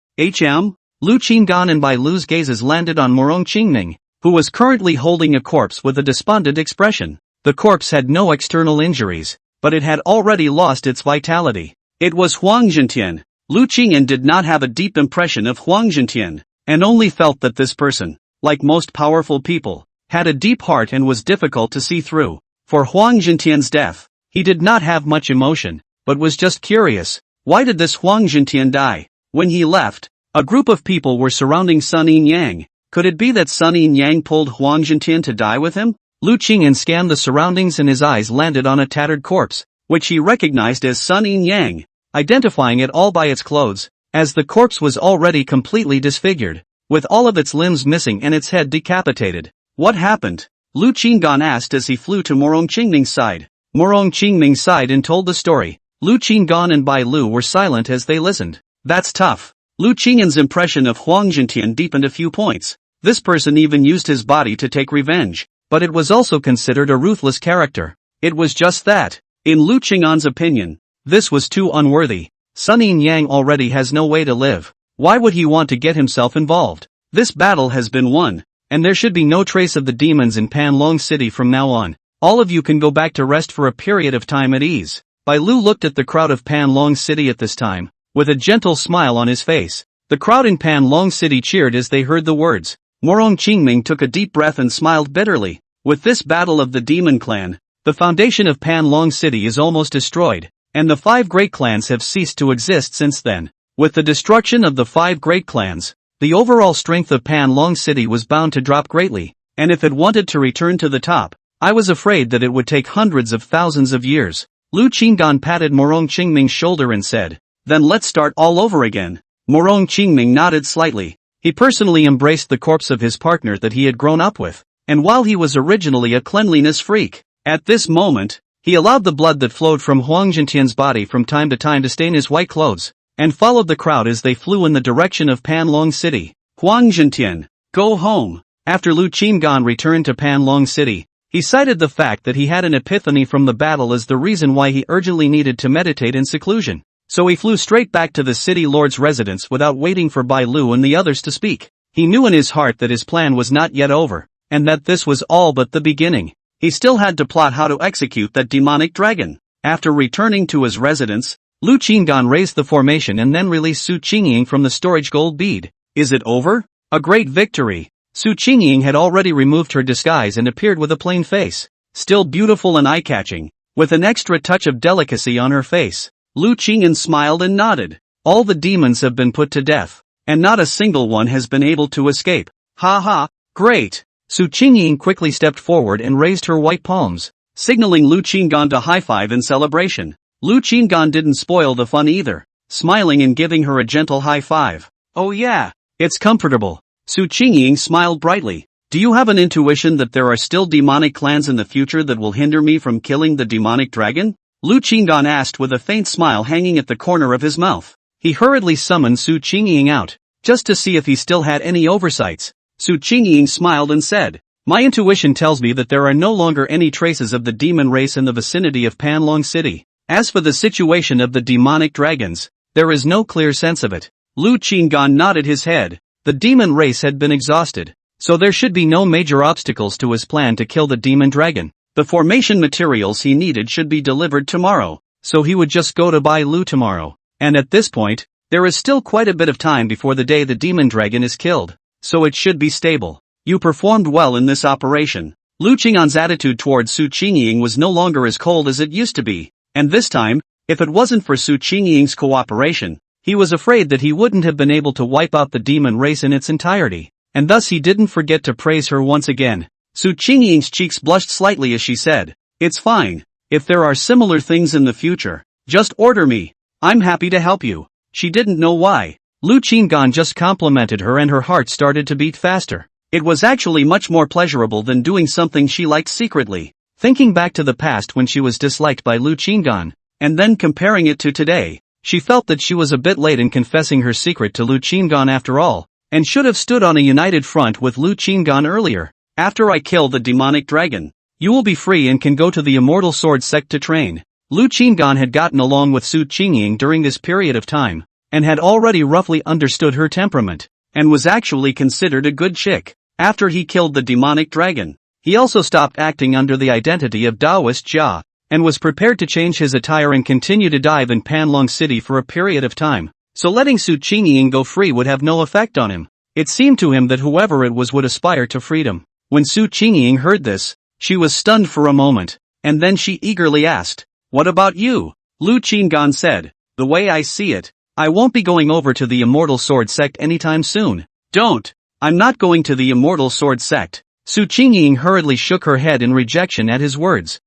Lu Qinggan and Bai Lu's gazes landed on Morong Qingning, who was currently holding a corpse with a despondent expression. The corpse had no external injuries, but it had already lost its vitality. It was Huang Zhentian. Lu Qing'an did not have a deep impression of Huang Zhentian, and only felt that this person, like most powerful people, had a deep heart and was difficult to see through. For Huang Zhentian's death, he did not have much emotion, but was just curious. Why did this Huang Zhentian die? When he left, a group of people were surrounding Sun Yin Yang. Could it be that Sun Yin Yang pulled Huang Zhentian to die with him? Lu Qing'an scanned the surroundings and his eyes landed on a tattered corpse. which he recognized as Sun Yin Yang, identifying it all by its clothes, as the corpse was already completely disfigured, with all of its limbs missing and its head decapitated. What happened? Lu Qinggan asked as he flew to Morong Qingming's side. Morong Qingming sighed and told the story. Lu Qinggan and Bai Lu were silent as they listened. That's tough. Lu Qinggan's impression of Huang Zhentian deepened a few points. This person even used his body to take revenge. But it was also considered a ruthless character. It was just that. In Lu Qinggan's opinion, this was too unworthy. Sun Yin Yang already has no way to live. Why would he want to get himself involved? This battle has been won, and there should be no trace of the demons in Panlong City from now on. All of you can go back to rest for a period of time at ease. Bai Lu looked at the crowd of Panlong City at this time, with a gentle smile on his face. The crowd in Panlong City cheered as they heard the words. Morong Qingming took a deep breath and smiled bitterly. With this battle of the demon clan, the foundation of Panlong City is almost destroyed, and the 5 great clans have ceased to exist since then. With the destruction of the 5 great clans, the overall strength of Panlong City was bound to drop greatly, and if it wanted to return to the top, I was afraid that it would take hundreds of thousands of years. Lu Qinggan patted Morong Qingming's shoulder and said, "Then let's start all over again." Morong Qingming nodded slightly. He personally embraced the corpse of his partner that he had grown up with, and while he was originally a cleanliness freak, at this moment, he allowed the blood that flowed from Huang Zhentian's body from time to time to stain his white clothes, and followed the crowd as they flew in the direction of Panlong City. Huang Zhentian, go home. After Lu Qinggan returned to Panlong City, he cited the fact that he had an epiphany from the battle as the reason why he urgently needed to meditate in seclusion. So he flew straight back to the city lord's residence without waiting for Bai Lu and the others to speak. He knew in his heart that his plan was not yet over, and that this was all but the beginning. He still had to plot how to execute that demonic dragon. After returning to his residence, Lu Qinggan raised the formation and then released Su Qingying from the storage gold bead. Is it over? A great victory. Su Qingying had already removed her disguise and appeared with a plain face, still beautiful and eye-catching, with an extra touch of delicacy on her face. Lu Qingyan smiled and nodded. All the demons have been put to death, and not a single one has been able to escape. Ha ha, great! Su Qingying quickly stepped forward and raised her white palms, signaling Lu Qinggan to high-five in celebration. Lu Qinggan didn't spoil the fun either, smiling and giving her a gentle high-five. Oh yeah, it's comfortable. Su Qingying smiled brightly. Do you have an intuition that there are still demonic clans in the future that will hinder me from killing the demonic dragon? Lu Qinggan asked with a faint smile hanging at the corner of his mouth. He hurriedly summoned Su Qingying out, just to see if he still had any oversights. Su Qingying smiled and said, "My intuition tells me that there are no longer any traces of the demon race in the vicinity of Panlong City. As for the situation of the demonic dragons, there is no clear sense of it." Lu Qinggan nodded his head. The demon race had been exhausted, so there should be no major obstacles to his plan to kill the demon dragon. The formation materials he needed should be delivered tomorrow, so he would just go to Bai Lu tomorrow. And at this point, there is still quite a bit of time before the day the demon dragon is killed, so it should be stable. You performed well in this operation. Lu Qinggan's attitude towards Su Qingying was no longer as cold as it used to be, and this time, if it wasn't for Su Qingying's cooperation, he was afraid that he wouldn't have been able to wipe out the demon race in its entirety, and thus he didn't forget to praise her once again. Su Qingying's cheeks blushed slightly as she said, "It's fine. If there are similar things in the future, just order me. I'm happy to help you." She didn't know why. Lu Qinggan just complimented her and her heart started to beat faster. It was actually much more pleasurable than doing something she liked secretly. Thinking back to the past when she was disliked by Lu Qinggan, and then comparing it to today, she felt that she was a bit late in confessing her secret to Lu Qinggan after all, and should have stood on a united front with Lu Qinggan earlier. "After I kill the demonic dragon, you will be free and can go to the Immortal Sword sect to train." Lu Qinggan had gotten along with Su Qingying during this period of time, and had already roughly understood her temperament, and was actually considered a good chick. After he killed the demonic dragon, he also stopped acting under the identity of Taoist Jia, and was prepared to change his attire and continue to dive in Panlong City for a period of time, so letting Su Qingying go free would have no effect on him. It seemed to him that whoever it was would aspire to freedom. When Su Qingying heard this, she was stunned for a moment, and then she eagerly asked, "What about you?" Lu Qinggan said, "The way I see it, I won't be going over to the Immortal Sword sect anytime soon." "Don't. I'm not going to the Immortal Sword sect." Su Qingying hurriedly shook her head in rejection at his words.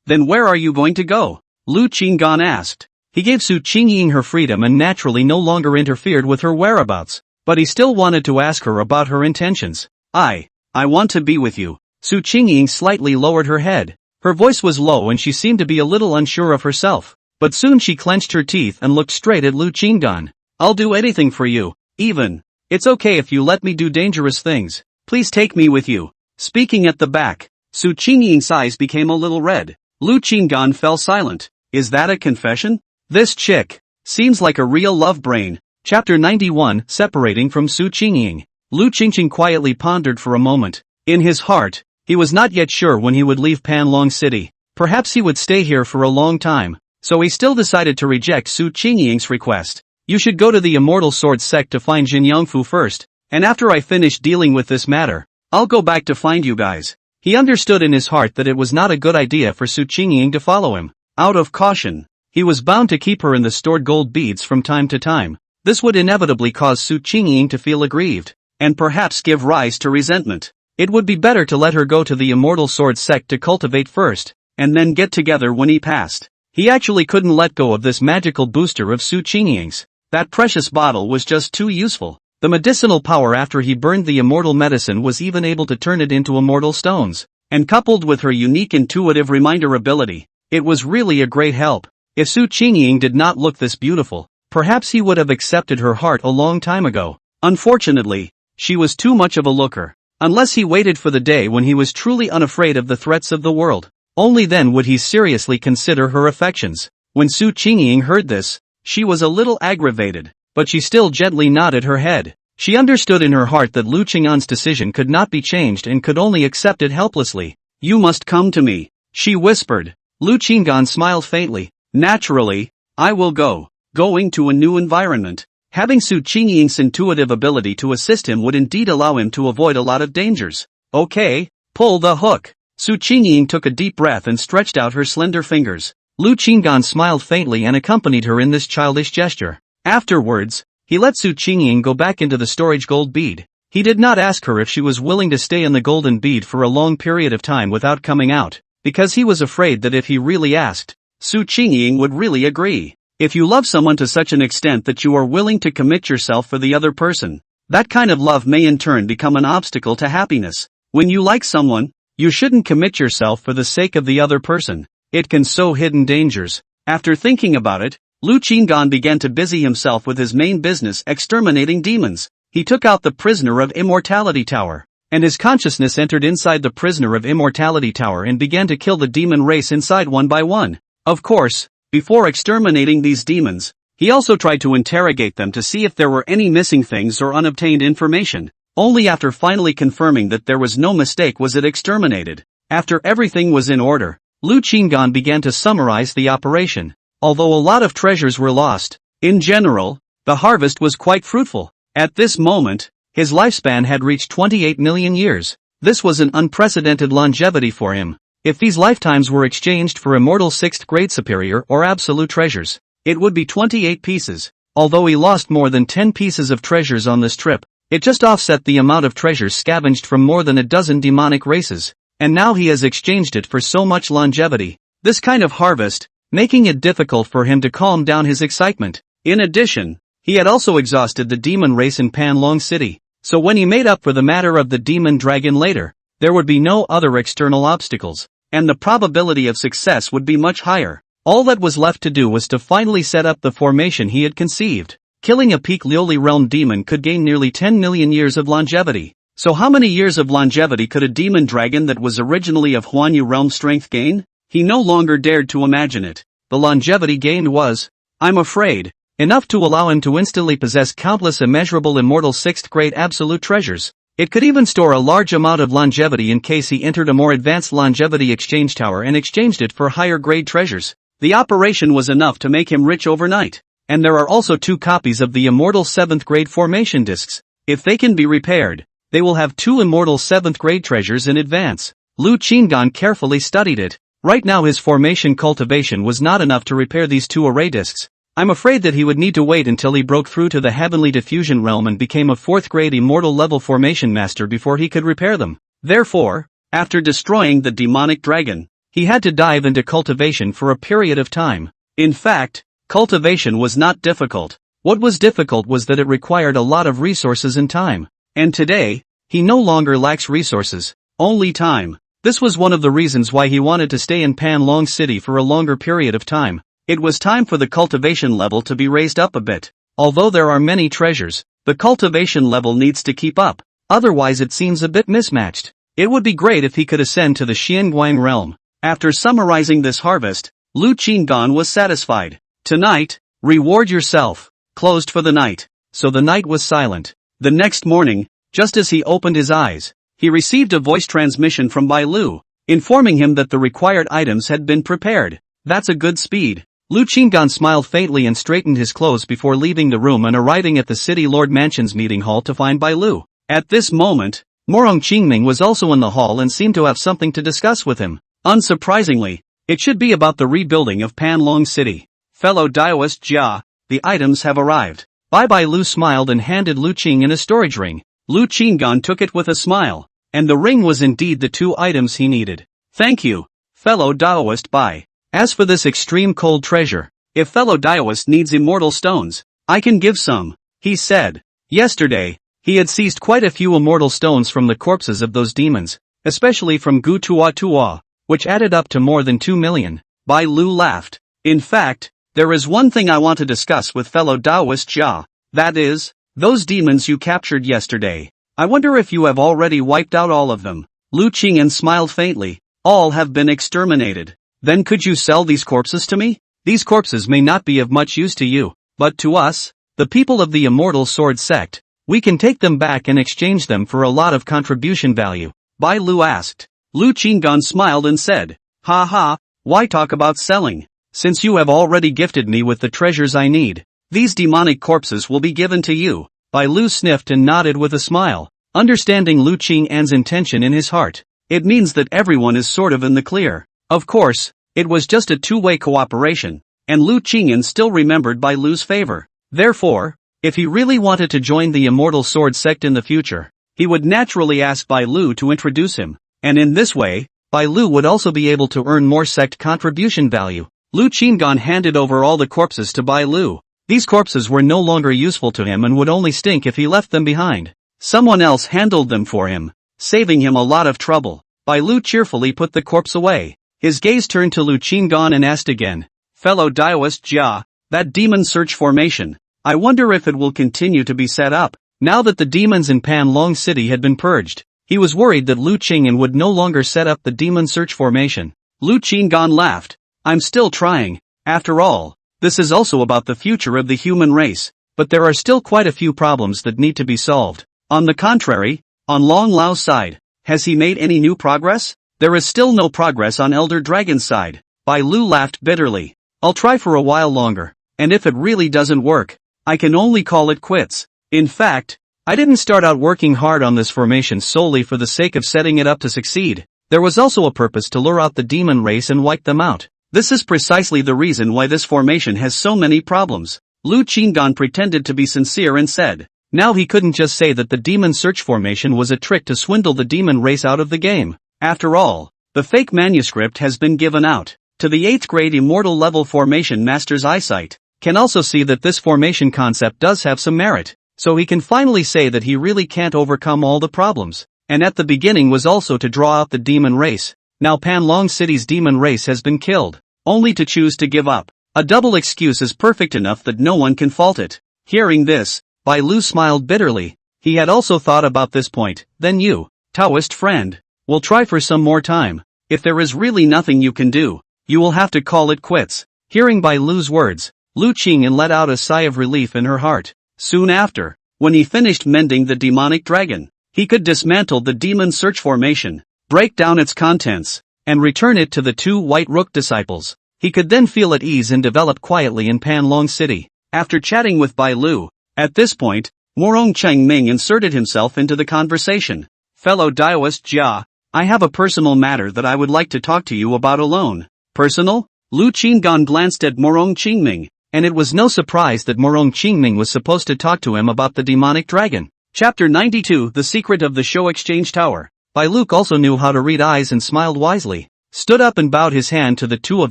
Then where are you going to go?" Lu Qinggan asked. He gave Su Qingying her freedom and naturally no longer interfered with her whereabouts, but he still wanted to ask her about her intentions. I want to be with you. Su Qingying slightly lowered her head. Her voice was low and she seemed to be a little unsure of herself, but soon she clenched her teeth and looked straight at Lu Qinggan. I'll do anything for you, even. It's okay if you let me do dangerous things. Please take me with you. Speaking at the back, Su Qingying's eyes became a little red. Lu Qinggan fell silent. Is that a confession? This chick seems like a real love brain. Chapter 91, separating from Su Qingying. Lu Qingqing quietly pondered for a moment. In his heart, he was not yet sure when he would leave Panlong City. Perhaps he would stay here for a long time, so he still decided to reject Su Qingying's request. You should go to the Immortal Sword sect to find Jin Yangfu first, and after I finish dealing with this matter, I'll go back to find you guys. He understood in his heart that it was not a good idea for Su Qingying to follow him. Out of caution, he was bound to keep her in the stored gold beads from time to time. This would inevitably cause Su Qingying to feel aggrieved, and perhaps give rise to resentment. It would be better to let her go to the Immortal Sword sect to cultivate first, and then get together when he passed. He actually couldn't let go of this magical booster of Su Qingying's. That precious bottle was just too useful. The medicinal power after he burned the immortal medicine was even able to turn it into immortal stones, and coupled with her unique intuitive reminder ability, it was really a great help. If Su Qingying did not look this beautiful, perhaps he would have accepted her heart a long time ago. Unfortunately, she was too much of a looker. Unless he waited for the day when he was truly unafraid of the threats of the world, only then would he seriously consider her affections. When Su Qingying heard this, she was a little aggravated, but she still gently nodded her head. She understood in her heart that Lu Qinggan's decision could not be changed and could only accept it helplessly. You must come to me, she whispered. Lu Qinggan smiled faintly. Naturally, I will go. Going to a new environment. Having Su Qingying's intuitive ability to assist him would indeed allow him to avoid a lot of dangers. Okay, pull the hook. Su Qingying took a deep breath and stretched out her slender fingers. Lu Qinggan smiled faintly and accompanied her in this childish gesture. Afterwards, he let Su Qingying go back into the storage gold bead. He did not ask her if she was willing to stay in the golden bead for a long period of time without coming out, because he was afraid that if he really asked, Su Qingying would really agree. If you love someone to such an extent that you are willing to commit yourself for the other person, that kind of love may in turn become an obstacle to happiness. When you like someone, you shouldn't commit yourself for the sake of the other person. It can sow hidden dangers. After thinking about it, Lu Qinggan began to busy himself with his main business, exterminating demons. He took out the prisoner of Immortality Tower, and his consciousness entered inside the prisoner of Immortality Tower and began to kill the demon race inside one by one. Of course, before exterminating these demons, he also tried to interrogate them to see if there were any missing things or unobtained information. Only after finally confirming that there was no mistake was it exterminated. After everything was in order, Lu Qinggan began to summarize the operation. Although a lot of treasures were lost, in general, the harvest was quite fruitful. At this moment, his lifespan had reached 28 million years. This was an unprecedented longevity for him. If these lifetimes were exchanged for immortal 6th grade superior or absolute treasures, it would be 28 pieces. Although he lost more than 10 pieces of treasures on this trip, it just offset the amount of treasures scavenged from more than a dozen demonic races. And now he has exchanged it for so much longevity. This kind of harvest, making it difficult for him to calm down his excitement. In addition, he had also exhausted the demon race in Panlong City, so when he made up for the matter of the demon dragon later, there would be no other external obstacles, and the probability of success would be much higher. All that was left to do was to finally set up the formation he had conceived. Killing a peak Lioli realm demon could gain nearly 10 million years of longevity. So how many years of longevity could a demon dragon that was originally of Huang realm strength gain? He no longer dared to imagine it. The longevity gained was, I'm afraid, enough to allow him to instantly possess countless immeasurable immortal 6th grade absolute treasures. It could even store a large amount of longevity in case he entered a more advanced longevity exchange tower and exchanged it for higher grade treasures. The operation was enough to make him rich overnight. And there are also 2 copies of the immortal 7th grade formation discs. If they can be repaired, they will have 2 immortal 7th grade treasures in advance. Lu Qinggan carefully studied it. Right now his formation cultivation was not enough to repair these 2 array discs. I'm afraid that he would need to wait until he broke through to the heavenly diffusion realm and became a 4th grade immortal level formation master before he could repair them. Therefore, after destroying the demonic dragon, he had to dive into cultivation for a period of time. In fact, cultivation was not difficult. What was difficult was that it required a lot of resources and time. And today, he no longer lacks resources, only time. This was one of the reasons why he wanted to stay in Panlong City for a longer period of time. It was time for the cultivation level to be raised up a bit. Although there are many treasures, the cultivation level needs to keep up. Otherwise it seems a bit mismatched. It would be great if he could ascend to the Xianguang realm. After summarizing this harvest, Lu Qinggan was satisfied. Tonight, reward yourself. Closed for the night. So the night was silent. The next morning, just as he opened his eyes, he received a voice transmission from Bai Lu, informing him that the required items had been prepared. That's a good speed. Lu Qinggan smiled faintly and straightened his clothes before leaving the room and arriving at the City Lord Mansion's meeting hall to find Bai Lu. At this moment, Morong Qingming was also in the hall and seemed to have something to discuss with him. Unsurprisingly, it should be about the rebuilding of Panlong City. Fellow Daoist Jia, the items have arrived. Bai Lu smiled and handed Lu Qing a storage ring. Lu Qinggan took it with a smile, and the ring was indeed the 2 items he needed. Thank you, fellow Daoist Bai. As for this extreme cold treasure, if fellow Daoist needs immortal stones, I can give some, he said. Yesterday, he had seized quite a few immortal stones from the corpses of those demons, especially from Gu Tua Tua, which added up to more than 2 million. Bai Lu laughed. In fact, there is one thing I want to discuss with fellow Daoist Jia. That is, those demons you captured yesterday. I wonder if you have already wiped out all of them. Lu Qingyan smiled faintly. All have been exterminated. Then could you sell these corpses to me? These corpses may not be of much use to you, but to us, the people of the Immortal Sword sect, we can take them back and exchange them for a lot of contribution value. Bai Lu asked. Lu Qinggan smiled and said, "Ha ha, why talk about selling? Since you have already gifted me with the treasures I need, these demonic corpses will be given to you." Bai Lu sniffed and nodded with a smile, understanding Lu Qingyan's intention in his heart. It means that everyone is sort of in the clear. Of course, it was just a two-way cooperation, and Lu Qingyan still remembered Bai Lu's favor. Therefore, if he really wanted to join the Immortal Sword sect in the future, he would naturally ask Bai Lu to introduce him, and in this way, Bai Lu would also be able to earn more sect contribution value. Lu Qinggan handed over all the corpses to Bai Lu. These corpses were no longer useful to him and would only stink if he left them behind. Someone else handled them for him, saving him a lot of trouble. Bai Lu cheerfully put the corpse away. His gaze turned to Lu Qinggan and asked again, "Fellow Daoist Jia, that demon search formation, I wonder if it will continue to be set up." Now that the demons in Panlong City had been purged, he was worried that Lu Qingyan would no longer set up the demon search formation. Lu Qinggan laughed. "I'm still trying. After all, this is also about the future of the human race, but there are still quite a few problems that need to be solved." On the contrary, on Long Lao's side, has he made any new progress? There is still no progress on Elder Dragon's side. Bai Lu laughed bitterly. "I'll try for a while longer, and if it really doesn't work, I can only call it quits. In fact, I didn't start out working hard on this formation solely for the sake of setting it up to succeed. There was also a purpose to lure out the demon race and wipe them out. This is precisely the reason why this formation has so many problems." Lu Qinggan pretended to be sincere and said. Now he couldn't just say that the demon search formation was a trick to swindle the demon race out of the game. After all, the fake manuscript has been given out. To the 8th grade immortal level formation master's eyesight, can also see that this formation concept does have some merit, so he can finally say that he really can't overcome all the problems. And at the beginning was also to draw out the demon race. Now Panlong City's demon race has been killed, only to choose to give up. A double excuse is perfect enough that no one can fault it. Hearing this, Bai Lu smiled bitterly. He had also thought about this point. "Then you, Taoist friend, will try for some more time. If there is really nothing you can do, you will have to call it quits." Hearing Bai Lu's words, Lu Qingyan let out a sigh of relief in her heart. Soon after, when he finished mending the demonic dragon, he could dismantle the demon search formation, break down its contents, and return it to the 2 White Rook disciples. He could then feel at ease and develop quietly in Panlong City. After chatting with Bai Lu, at this point, Morong Chengming inserted himself into the conversation. "Fellow Daoist Jia, I have a personal matter that I would like to talk to you about alone." "Personal?" Lu Qinggan glanced at Morong Qingming, and it was no surprise that Morong Qingming was supposed to talk to him about the demonic dragon. Chapter 92, The Secret of the Show Exchange Tower. Bai Lu also knew how to read eyes and smiled wisely. stood up and bowed his hand to the two of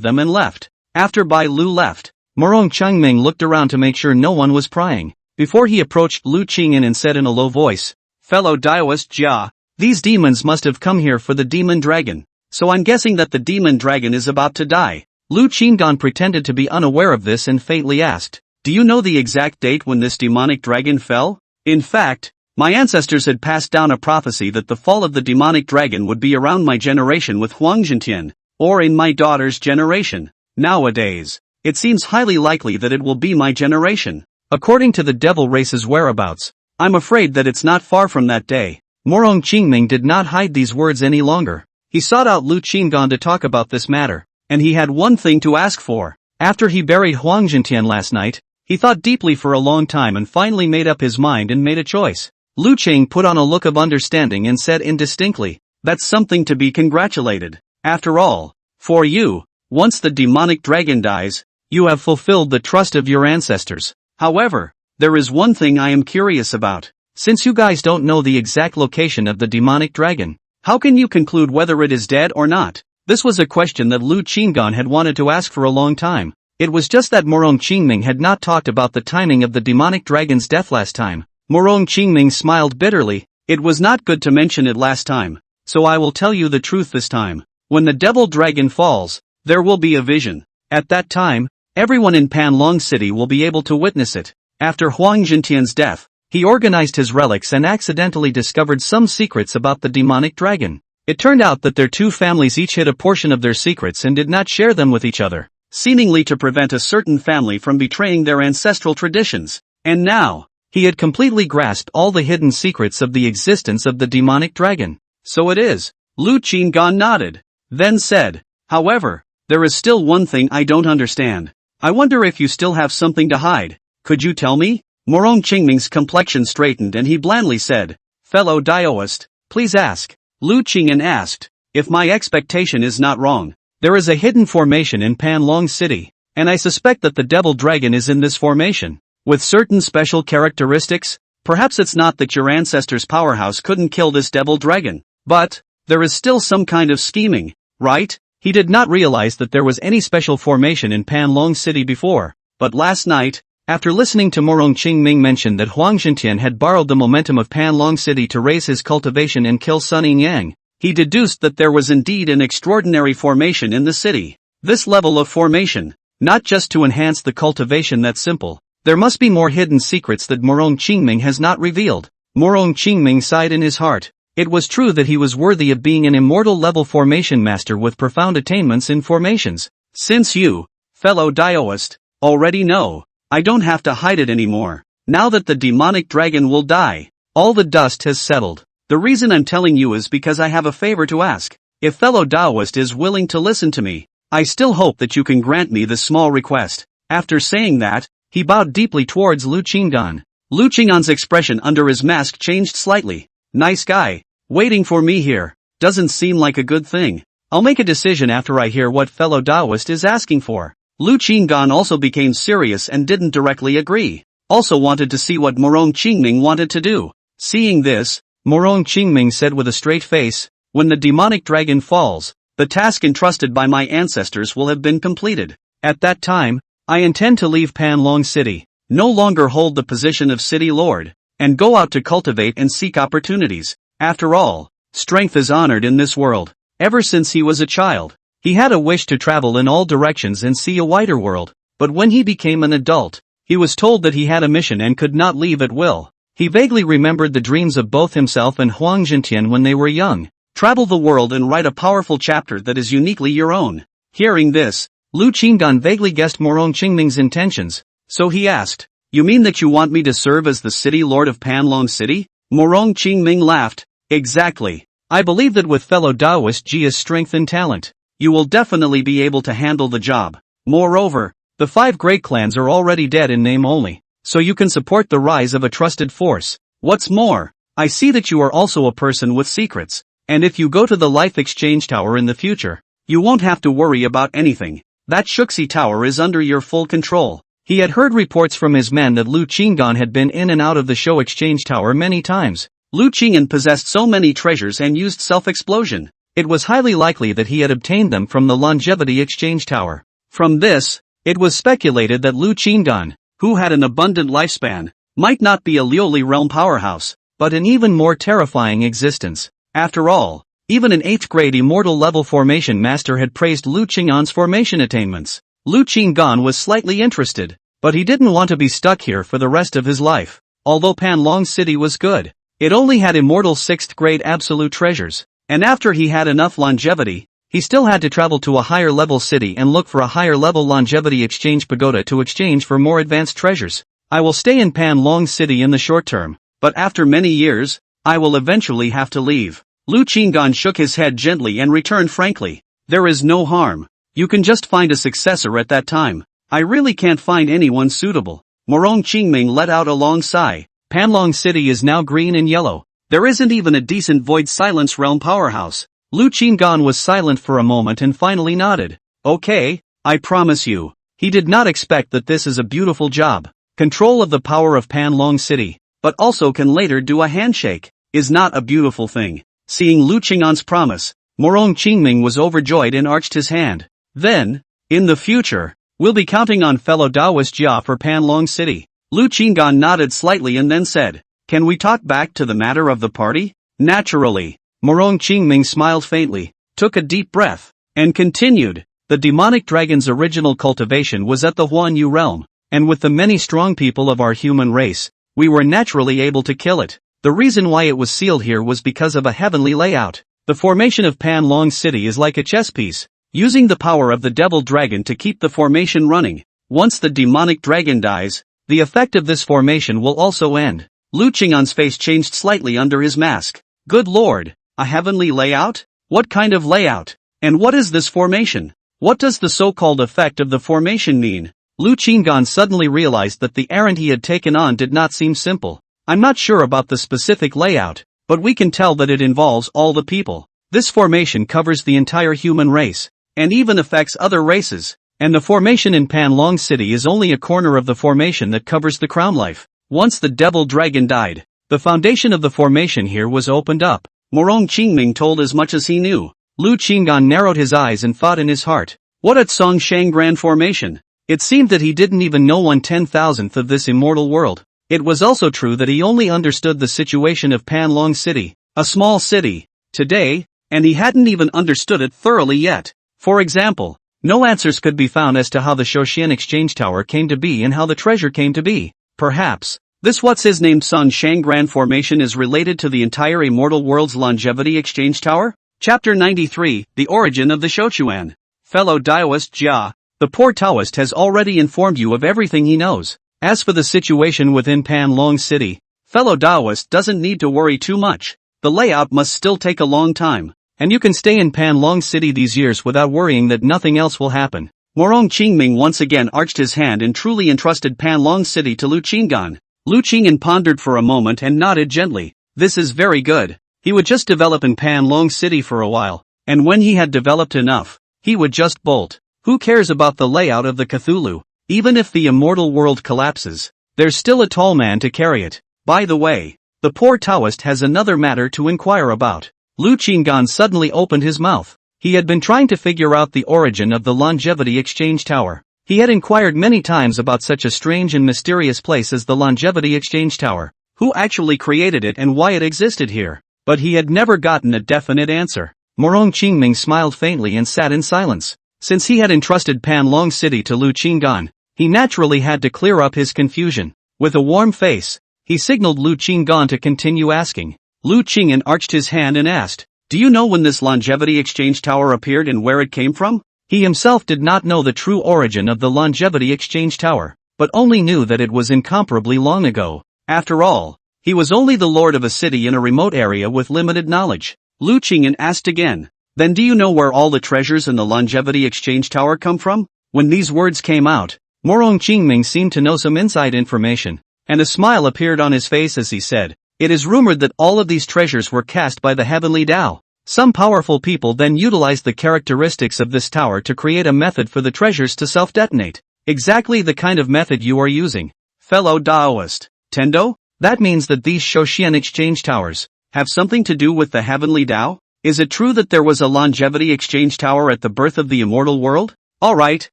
them and left. After Bai Lu left, Morong Changming looked around to make sure no one was prying. Before he approached Lu Qingyan and said in a low voice, "Fellow Daoist Jia, these demons must have come here for the demon dragon. So I'm guessing that the demon dragon is about to die." Lu Qingyan pretended to be unaware of this and faintly asked, "Do you know the exact date when this demonic dragon fell?" In fact, my ancestors had passed down a prophecy that the fall of the demonic dragon would be around my generation with Huang Zhentian, or in my daughter's generation. Nowadays, it seems highly likely that it will be my generation. According to the devil race's whereabouts, I'm afraid that it's not far from that day. Morong Qingming did not hide these words any longer. He sought out Lu Qinggan to talk about this matter, and he had one thing to ask for. After he buried Huang Zhentian last night, he thought deeply for a long time and finally made up his mind and made a choice. Lu Qing put on a look of understanding and said indistinctly, "That's something to be congratulated. After all, for you, once the demonic dragon dies, you have fulfilled the trust of your ancestors. However, there is one thing I am curious about. Since you guys don't know the exact location of the demonic dragon, how can you conclude whether it is dead or not?" This was a question that Lu Qinggan had wanted to ask for a long time. It was just that Morong Qingming had not talked about the timing of the demonic dragon's death last time. Morong Qingming smiled bitterly. "It was not good to mention it last time, so I will tell you the truth this time. When the devil dragon falls, there will be a vision. At that time, everyone in Panlong City will be able to witness it." After Huang Zhentian's death, he organized his relics and accidentally discovered some secrets about the demonic dragon. It turned out that their two families each hid a portion of their secrets and did not share them with each other, seemingly to prevent a certain family from betraying their ancestral traditions. And now, he had completely grasped all the hidden secrets of the existence of the demonic dragon. "So it is." Lu Qinggan nodded, then said, "However, there is still one thing I don't understand. I wonder if you still have something to hide. Could you tell me?" Morong Qingming's complexion straightened and he blandly said, "Fellow Daoist, please ask." Lu Qingyan asked, "If my expectation is not wrong, there is a hidden formation in Panlong City, and I suspect that the devil dragon is in this formation, with certain special characteristics. Perhaps it's not that your ancestors' powerhouse couldn't kill this devil dragon, but there is still some kind of scheming, right?" He did not realize that there was any special formation in Panlong City before, but last night, after listening to Morong Qingming mention that Huang Zhentian had borrowed the momentum of Panlong City to raise his cultivation and kill Sun Yang, he deduced that there was indeed an extraordinary formation in the city. This level of formation, not just to enhance the cultivation, that simple. There must be more hidden secrets that Morong Qingming has not revealed. Morong Qingming sighed in his heart. It was true that he was worthy of being an immortal level formation master with profound attainments in formations. Since you, fellow Daoist, already know, I don't have to hide it anymore. Now that the demonic dragon will die, all the dust has settled. The reason I'm telling you is because I have a favor to ask. If fellow Daoist is willing to listen to me, I still hope that you can grant me this small request. After saying that, he bowed deeply towards Lu Qingdan. Lu Qingdan's expression under his mask changed slightly. "Nice guy. Waiting for me here. Doesn't seem like a good thing. I'll make a decision after I hear what fellow Daoist is asking for." Lu Qingdan also became serious and didn't directly agree. Also wanted to see what Morong Qingming wanted to do. Seeing this, Morong Qingming said with a straight face, "When the demonic dragon falls, the task entrusted by my ancestors will have been completed. At that time, I intend to leave Panlong City, no longer hold the position of city lord, and go out to cultivate and seek opportunities. After all, strength is honored in this world. Ever since he was a child, he had a wish to travel in all directions and see a wider world, but when he became an adult, he was told that he had a mission and could not leave at will. He vaguely remembered the dreams of both himself and Huang Zhentian when they were young. Travel the world and write a powerful chapter that is uniquely your own." Hearing this, Lu Qingdan vaguely guessed Morong Qingming's intentions, so he asked, "You mean that you want me to serve as the city lord of Panlong City?" Morong Qingming laughed. "Exactly. I believe that with fellow Daoist Jia's strength and talent, you will definitely be able to handle the job. Moreover, the 5 great clans are already dead in name only, so you can support the rise of a trusted force. What's more, I see that you are also a person with secrets, and if you go to the Life Exchange Tower in the future, you won't have to worry about anything. That Shouquan Tower is under your full control." He had heard reports from his men that Lu Qingdan had been in and out of the Shou Exchange Tower many times. Lu Qingyan possessed so many treasures and used self-explosion. it was highly likely that he had obtained them from the longevity exchange tower. From this, it was speculated that Lu Qinggan, who had an abundant lifespan, might not be a Liuli realm powerhouse, but an even more terrifying existence. After all, even an 8th grade immortal level formation master had praised Lu Qinggan's formation attainments. Lu Qinggan was slightly interested, but he didn't want to be stuck here for the rest of his life. Although Panlong City was good, it only had immortal 6th grade absolute treasures, and after he had enough longevity, he still had to travel to a higher level city and look for a higher level longevity exchange pagoda to exchange for more advanced treasures. I will stay in Panlong City in the short term, but after many years, I will eventually have to leave. Lu Qinggan shook his head gently and returned frankly. There is no harm. You can just find a successor at that time. I really can't find anyone suitable. Morong Qingming let out a long sigh. Panlong City is now green and yellow. There isn't even a decent void silence realm powerhouse. Lu Qinggan was silent for a moment and finally nodded. Okay, I promise you. He did not expect that this is a beautiful job. Control of the power of Panlong City, but also can later do a handshake, is not a beautiful thing. Seeing Lu Qinggan's promise, Morong Qingming was overjoyed and arched his hand. Then, in the future, we'll be counting on fellow Taoist Jia for Panlong City. Lu Qinggan nodded slightly and then said, Can we talk back to the matter of the party? Naturally. Morong Qingming smiled faintly, took a deep breath, and continued. The demonic dragon's original cultivation was at the Huang realm, and with the many strong people of our human race, we were naturally able to kill it. The reason why it was sealed here was because of a heavenly layout. The formation of Panlong City is like a chess piece, using the power of the devil dragon to keep the formation running. Once the demonic dragon dies, the effect of this formation will also end. Lu Qinggan's face changed slightly under his mask. Good lord, a heavenly layout? What kind of layout? And what is this formation? What does the so-called effect of the formation mean? Lu Qinggan suddenly realized that the errand he had taken on did not seem simple. I'm not sure about the specific layout, but we can tell that it involves all the people. This formation covers the entire human race, and even affects other races. And the formation in Panlong City is only a corner of the formation that covers the crown life. Once the devil dragon died, the foundation of the formation here was opened up. Morong Qingming told as much as he knew. Lu Qinggan narrowed his eyes and thought in his heart, what a Songshang Grand Formation. It seemed that he didn't even know 1/10,000th of this immortal world. It was also true that he only understood the situation of Panlong City, a small city, today, and he hadn't even understood it thoroughly yet. For example, no answers could be found as to how the Shouquan exchange tower came to be and how the treasure came to be. Perhaps, this what's-his-name Songshang Grand Formation is related to the entire immortal world's longevity exchange tower? Chapter 93, The Origin of the Shouquan. Fellow Taoist Jia, the poor Taoist has already informed you of everything he knows. As for the situation within Panlong City, fellow Taoist doesn't need to worry too much. The layout must still take a long time, and you can stay in Panlong City these years without worrying that nothing else will happen. Morong Qingming once again arched his hand and truly entrusted Panlong City to Lu Qinggan. Lu Qinggan pondered for a moment and nodded gently. This is very good. He would just develop in Panlong City for a while, and when he had developed enough, he would just bolt. Who cares about the layout of the Cthulhu? Even if the immortal world collapses, there's still a tall man to carry it. By the way, the poor Taoist has another matter to inquire about. Lu Qinggan suddenly opened his mouth. He had been trying to figure out the origin of the longevity exchange tower. He had inquired many times about such a strange and mysterious place as the longevity exchange tower. Who actually created it and why it existed here? But he had never gotten a definite answer. Morong Qingming smiled faintly and sat in silence. Since he had entrusted Panlong City to Lu Qinggan, he naturally had to clear up his confusion. With a warm face, he signaled Lu Qinggan to continue asking. Lu Qinggan arched his hand and asked, Do you know when this longevity exchange tower appeared and where it came from? He himself did not know the true origin of the longevity exchange tower, but only knew that it was incomparably long ago. After all, he was only the lord of a city in a remote area with limited knowledge. Lu Qinggan asked again, Then do you know where all the treasures in the longevity exchange tower come from? When these words came out, Morong Qingming seemed to know some inside information, and a smile appeared on his face as he said, It is rumored that all of these treasures were cast by the heavenly Tao. Some powerful people then utilized the characteristics of this tower to create a method for the treasures to self-detonate. Exactly the kind of method you are using. Fellow Taoist, Tendo? That means that these Shouquan exchange towers have something to do with the heavenly Tao? Is it true that there was a longevity exchange tower at the birth of the immortal world? Alright,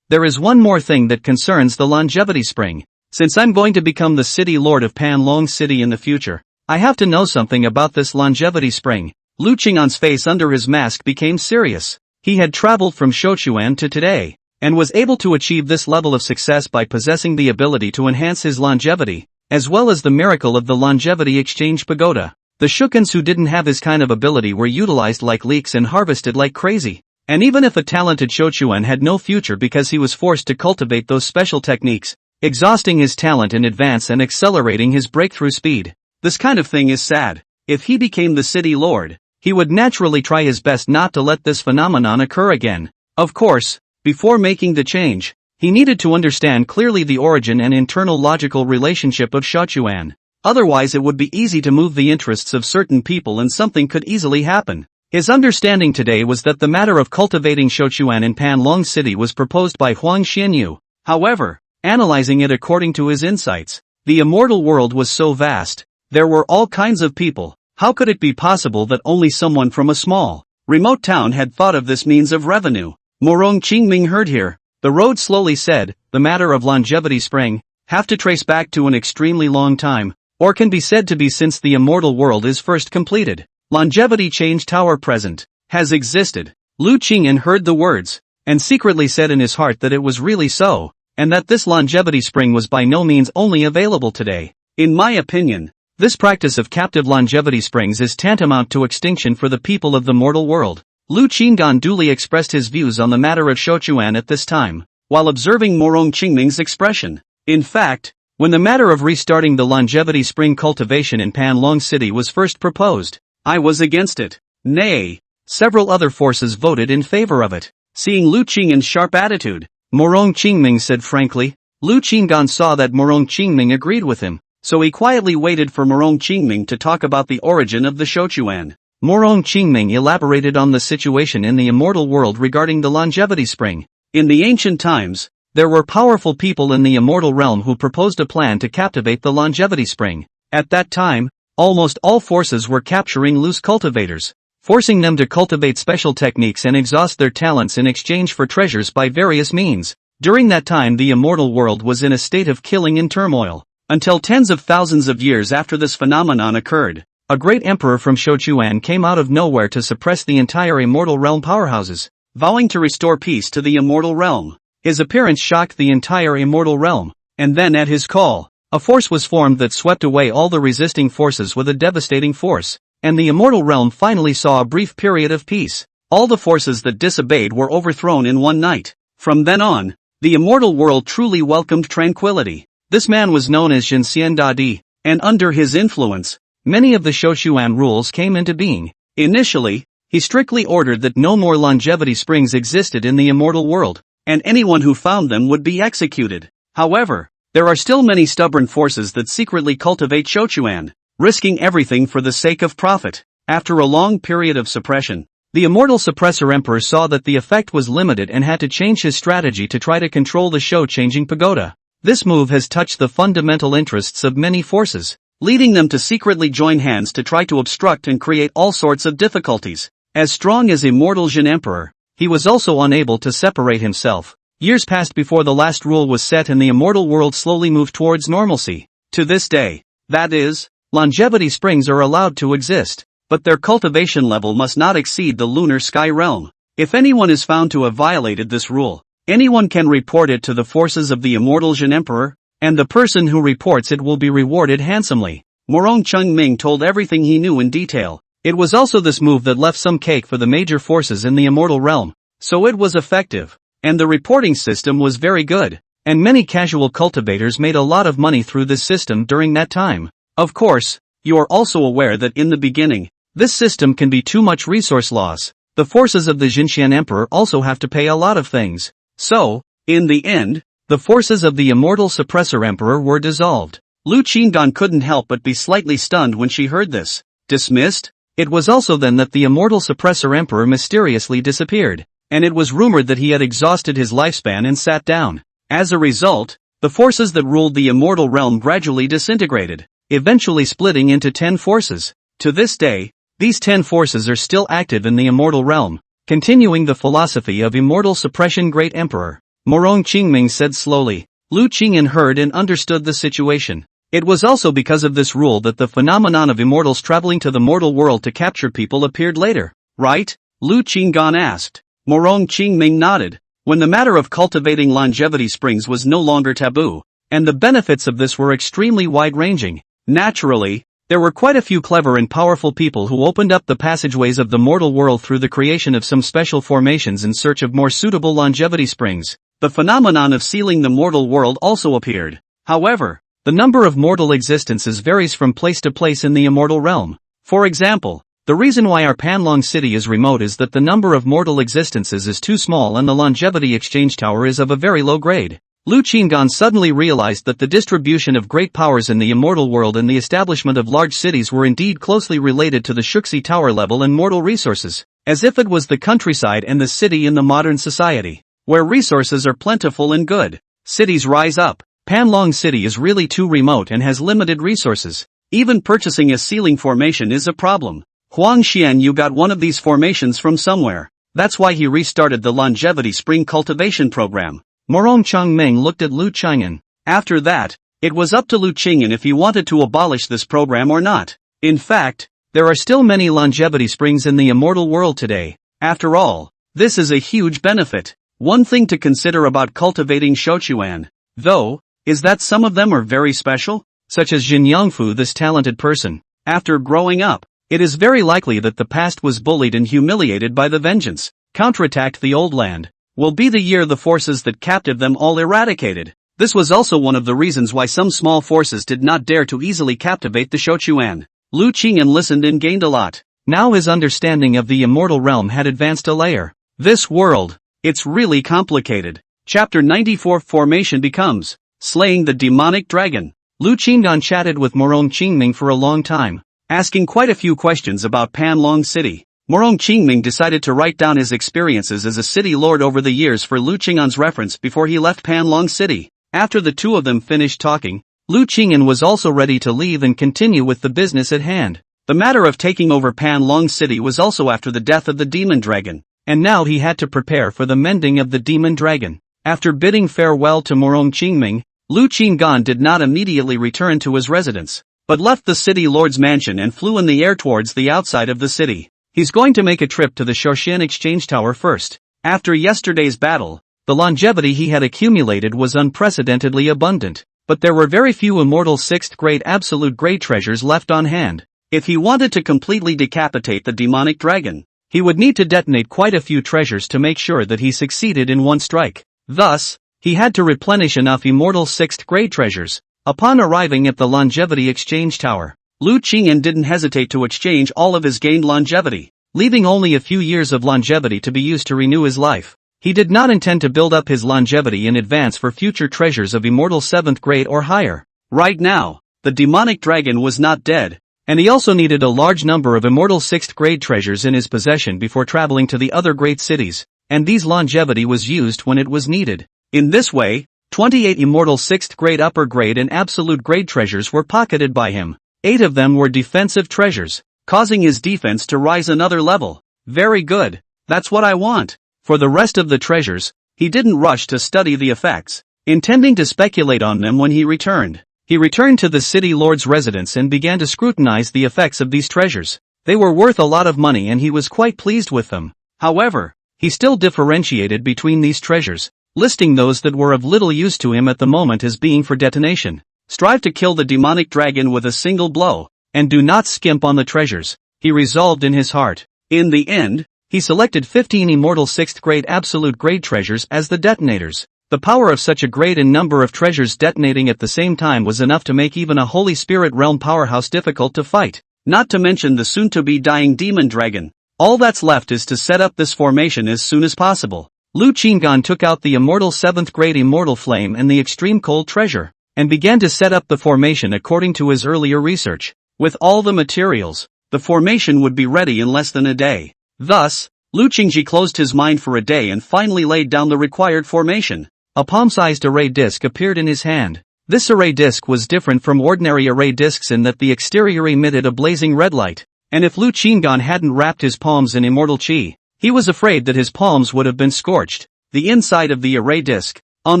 there is one more thing that concerns the longevity spring. Since I'm going to become the city lord of Panlong City in the future, I have to know something about this longevity spring. Lu Qing'an's face under his mask became serious. He had traveled from Shouquan to today, and was able to achieve this level of success by possessing the ability to enhance his longevity, as well as the miracle of the longevity exchange pagoda. The Shouquans who didn't have his kind of ability were utilized like leeks and harvested like crazy. And even if a talented Shouquan had no future because he was forced to cultivate those special techniques, exhausting his talent in advance and accelerating his breakthrough speed. This kind of thing is sad. If he became the city lord, he would naturally try his best not to let this phenomenon occur again. Of course, before making the change, he needed to understand clearly the origin and internal logical relationship of Shouquan. Otherwise it would be easy to move the interests of certain people and something could easily happen. His understanding today was that the matter of cultivating Shouquan in Panlong City was proposed by Huang Xianyu. However, analyzing it according to his insights, the immortal world was so vast, there were all kinds of people. How could it be possible that only someone from a small, remote town had thought of this means of revenue? Morong Qingming heard here. The road slowly said, the matter of longevity spring, have to trace back to an extremely long time, or can be said to be since the immortal world is first completed. Longevity change tower present, has existed. Lu Qing'an heard the words, and secretly said in his heart that it was really so, and that this longevity spring was by no means only available today. In my opinion, this practice of captive longevity springs is tantamount to extinction for the people of the mortal world. Lu Qing'an duly expressed his views on the matter of Shouquan at this time, while observing Morong Qingming's expression. In fact, when the matter of restarting the longevity spring cultivation in Panlong City was first proposed, I was against it. Nay, several other forces voted in favor of it. Seeing Lu Qing'an's sharp attitude, Morong Qingming said frankly. Lu Qing'an saw that Morong Qingming agreed with him, so he quietly waited for Morong Qingming to talk about the origin of the Shouquan. Morong Qingming elaborated on the situation in the immortal world regarding the longevity spring. In the ancient times, there were powerful people in the immortal realm who proposed a plan to captivate the longevity spring. At that time, almost all forces were capturing loose cultivators, forcing them to cultivate special techniques and exhaust their talents in exchange for treasures by various means. During that time the immortal world was in a state of killing and turmoil, until tens of thousands of years after this phenomenon occurred. A great emperor from Shouquan came out of nowhere to suppress the entire immortal realm powerhouses, vowing to restore peace to the immortal realm. His appearance shocked the entire immortal realm, and then at his call, a force was formed that swept away all the resisting forces with a devastating force, and the immortal realm finally saw a brief period of peace. All the forces that disobeyed were overthrown in one night. From then on, the immortal world truly welcomed tranquility. This man was known as Jinxian Dadi, and under his influence, many of the Shouquan rules came into being. Initially, he strictly ordered that no more longevity springs existed in the immortal world, and anyone who found them would be executed. However, there are still many stubborn forces that secretly cultivate Shouquan, risking everything for the sake of profit. After a long period of suppression, the immortal suppressor emperor saw that the effect was limited and had to change his strategy to try to control the show-changing pagoda. This move has touched the fundamental interests of many forces, leading them to secretly join hands to try to obstruct and create all sorts of difficulties. As strong as immortal Jin Emperor, he was also unable to separate himself. Years passed before the last rule was set and the immortal world slowly moved towards normalcy. To this day, that is, longevity springs are allowed to exist, but their cultivation level must not exceed the lunar sky realm. If anyone is found to have violated this rule, anyone can report it to the forces of the immortal Jin Emperor, and the person who reports it will be rewarded handsomely. Morong Qingming told everything he knew in detail. It was also this move that left some cake for the major forces in the immortal realm, so it was effective, and the reporting system was very good, and many casual cultivators made a lot of money through this system during that time. Of course, you are also aware that in the beginning, this system can be too much resource loss. The forces of the Jinxian Emperor also have to pay a lot of things. So, in the end, the forces of the immortal suppressor emperor were dissolved. Lu Qing'an couldn't help but be slightly stunned when she heard this. Dismissed? It was also then that the immortal suppressor emperor mysteriously disappeared, and it was rumored that he had exhausted his lifespan and sat down. As a result, the forces that ruled the immortal realm gradually disintegrated, eventually splitting into 10 forces. To this day, These 10 forces are still active in the immortal realm, continuing the philosophy of immortal suppression. Great Emperor Morong Qingming said slowly. Lu Qingyan heard and understood the situation. It was also because of this rule that the phenomenon of immortals traveling to the mortal world to capture people appeared later, right? Lu Qinggan asked. Morong Qingming nodded. When the matter of cultivating longevity springs was no longer taboo, and the benefits of this were extremely wide-ranging, naturally, there were quite a few clever and powerful people who opened up the passageways of the mortal world through the creation of some special formations in search of more suitable longevity springs. The phenomenon of sealing the mortal world also appeared. However, the number of mortal existences varies from place to place in the immortal realm. For example, the reason why our Panlong city is remote is that the number of mortal existences is too small and the longevity exchange tower is of a very low grade. Lu Qinggan suddenly realized that the distribution of great powers in the immortal world and the establishment of large cities were indeed closely related to the Shouquan tower level and mortal resources, as if it was the countryside and the city in the modern society, where resources are plentiful and good. Cities rise up. Panlong City is really too remote and has limited resources. Even purchasing a sealing formation is a problem. Huang, you got one of these formations from somewhere. That's why he restarted the longevity spring cultivation program. Morong Qingming looked at Lu Qingyan. After that, it was up to Lu Qingyan if he wanted to abolish this program or not. In fact, there are still many longevity springs in the immortal world today. After all, this is a huge benefit. One thing to consider about cultivating Shouquan, though, is that some of them are very special, such as Jin Yangfu, this talented person. After growing up, it is very likely that the past was bullied and humiliated by the vengeance. Counterattacked the old land. Will be the year the forces that captive them all eradicated. This was also one of the reasons why some small forces did not dare to easily captivate the Shouquan. Lu Qingyan listened and gained a lot. Now his understanding of the immortal realm had advanced a layer. This world, it's really complicated. Chapter 94 Formation becomes Slaying the Demonic Dragon. Lu Qingdan chatted with Morong Qingming for a long time, asking quite a few questions about Panlong City. Morong Qingming decided to write down his experiences as a city lord over the years for Lu Qingyan's reference before he left Panlong City. After the two of them finished talking, Lu Qingyan was also ready to leave and continue with the business at hand. The matter of taking over Panlong City was also after the death of the demon dragon, and now he had to prepare for the mending of the demon dragon. After bidding farewell to Morong Qingming, Lu Qinggan did not immediately return to his residence, but left the city lord's mansion and flew in the air towards the outside of the city. He's going to make a trip to the Shouquan exchange tower first. After yesterday's battle, the longevity he had accumulated was unprecedentedly abundant, but there were very few immortal 6th grade absolute grade treasures left on hand. If he wanted to completely decapitate the demonic dragon, he would need to detonate quite a few treasures to make sure that he succeeded in one strike. Thus, he had to replenish enough immortal 6th grade treasures. Upon arriving at the longevity exchange tower, Lu Qingyan didn't hesitate to exchange all of his gained longevity, leaving only a few years of longevity to be used to renew his life. He did not intend to build up his longevity in advance for future treasures of immortal 7th grade or higher. Right now, the demonic dragon was not dead, and he also needed a large number of immortal 6th grade treasures in his possession before traveling to the other great cities, and these longevity was used when it was needed. In this way, 28 immortal 6th grade upper grade and absolute grade treasures were pocketed by him. 8 of them were defensive treasures, causing his defense to rise another level. Very good, that's what I want. For the rest of the treasures, he didn't rush to study the effects, intending to speculate on them when he returned. He returned to the city lord's residence and began to scrutinize the effects of these treasures. They were worth a lot of money and he was quite pleased with them. However, he still differentiated between these treasures, listing those that were of little use to him at the moment as being for detonation. Strive to kill the demonic dragon with a single blow, and do not skimp on the treasures, he resolved in his heart. In the end, he selected 15 immortal 6th grade absolute grade treasures as the detonators. The power of such a grade and number of treasures detonating at the same time was enough to make even a Holy Spirit realm powerhouse difficult to fight, not to mention the soon-to-be dying demon dragon. All that's left is to set up this formation as soon as possible. Lu Qinggan took out the immortal 7th grade immortal flame and the extreme cold treasure, and began to set up the formation according to his earlier research. With all the materials, the formation would be ready in less than a day. Thus, Lu Qingji closed his mind for a day and finally laid down the required formation. A palm-sized array disc appeared in his hand. This array disc was different from ordinary array discs in that the exterior emitted a blazing red light. and if Lu Qinggan hadn't wrapped his palms in immortal qi, he was afraid that his palms would have been scorched. The inside of the array disk, on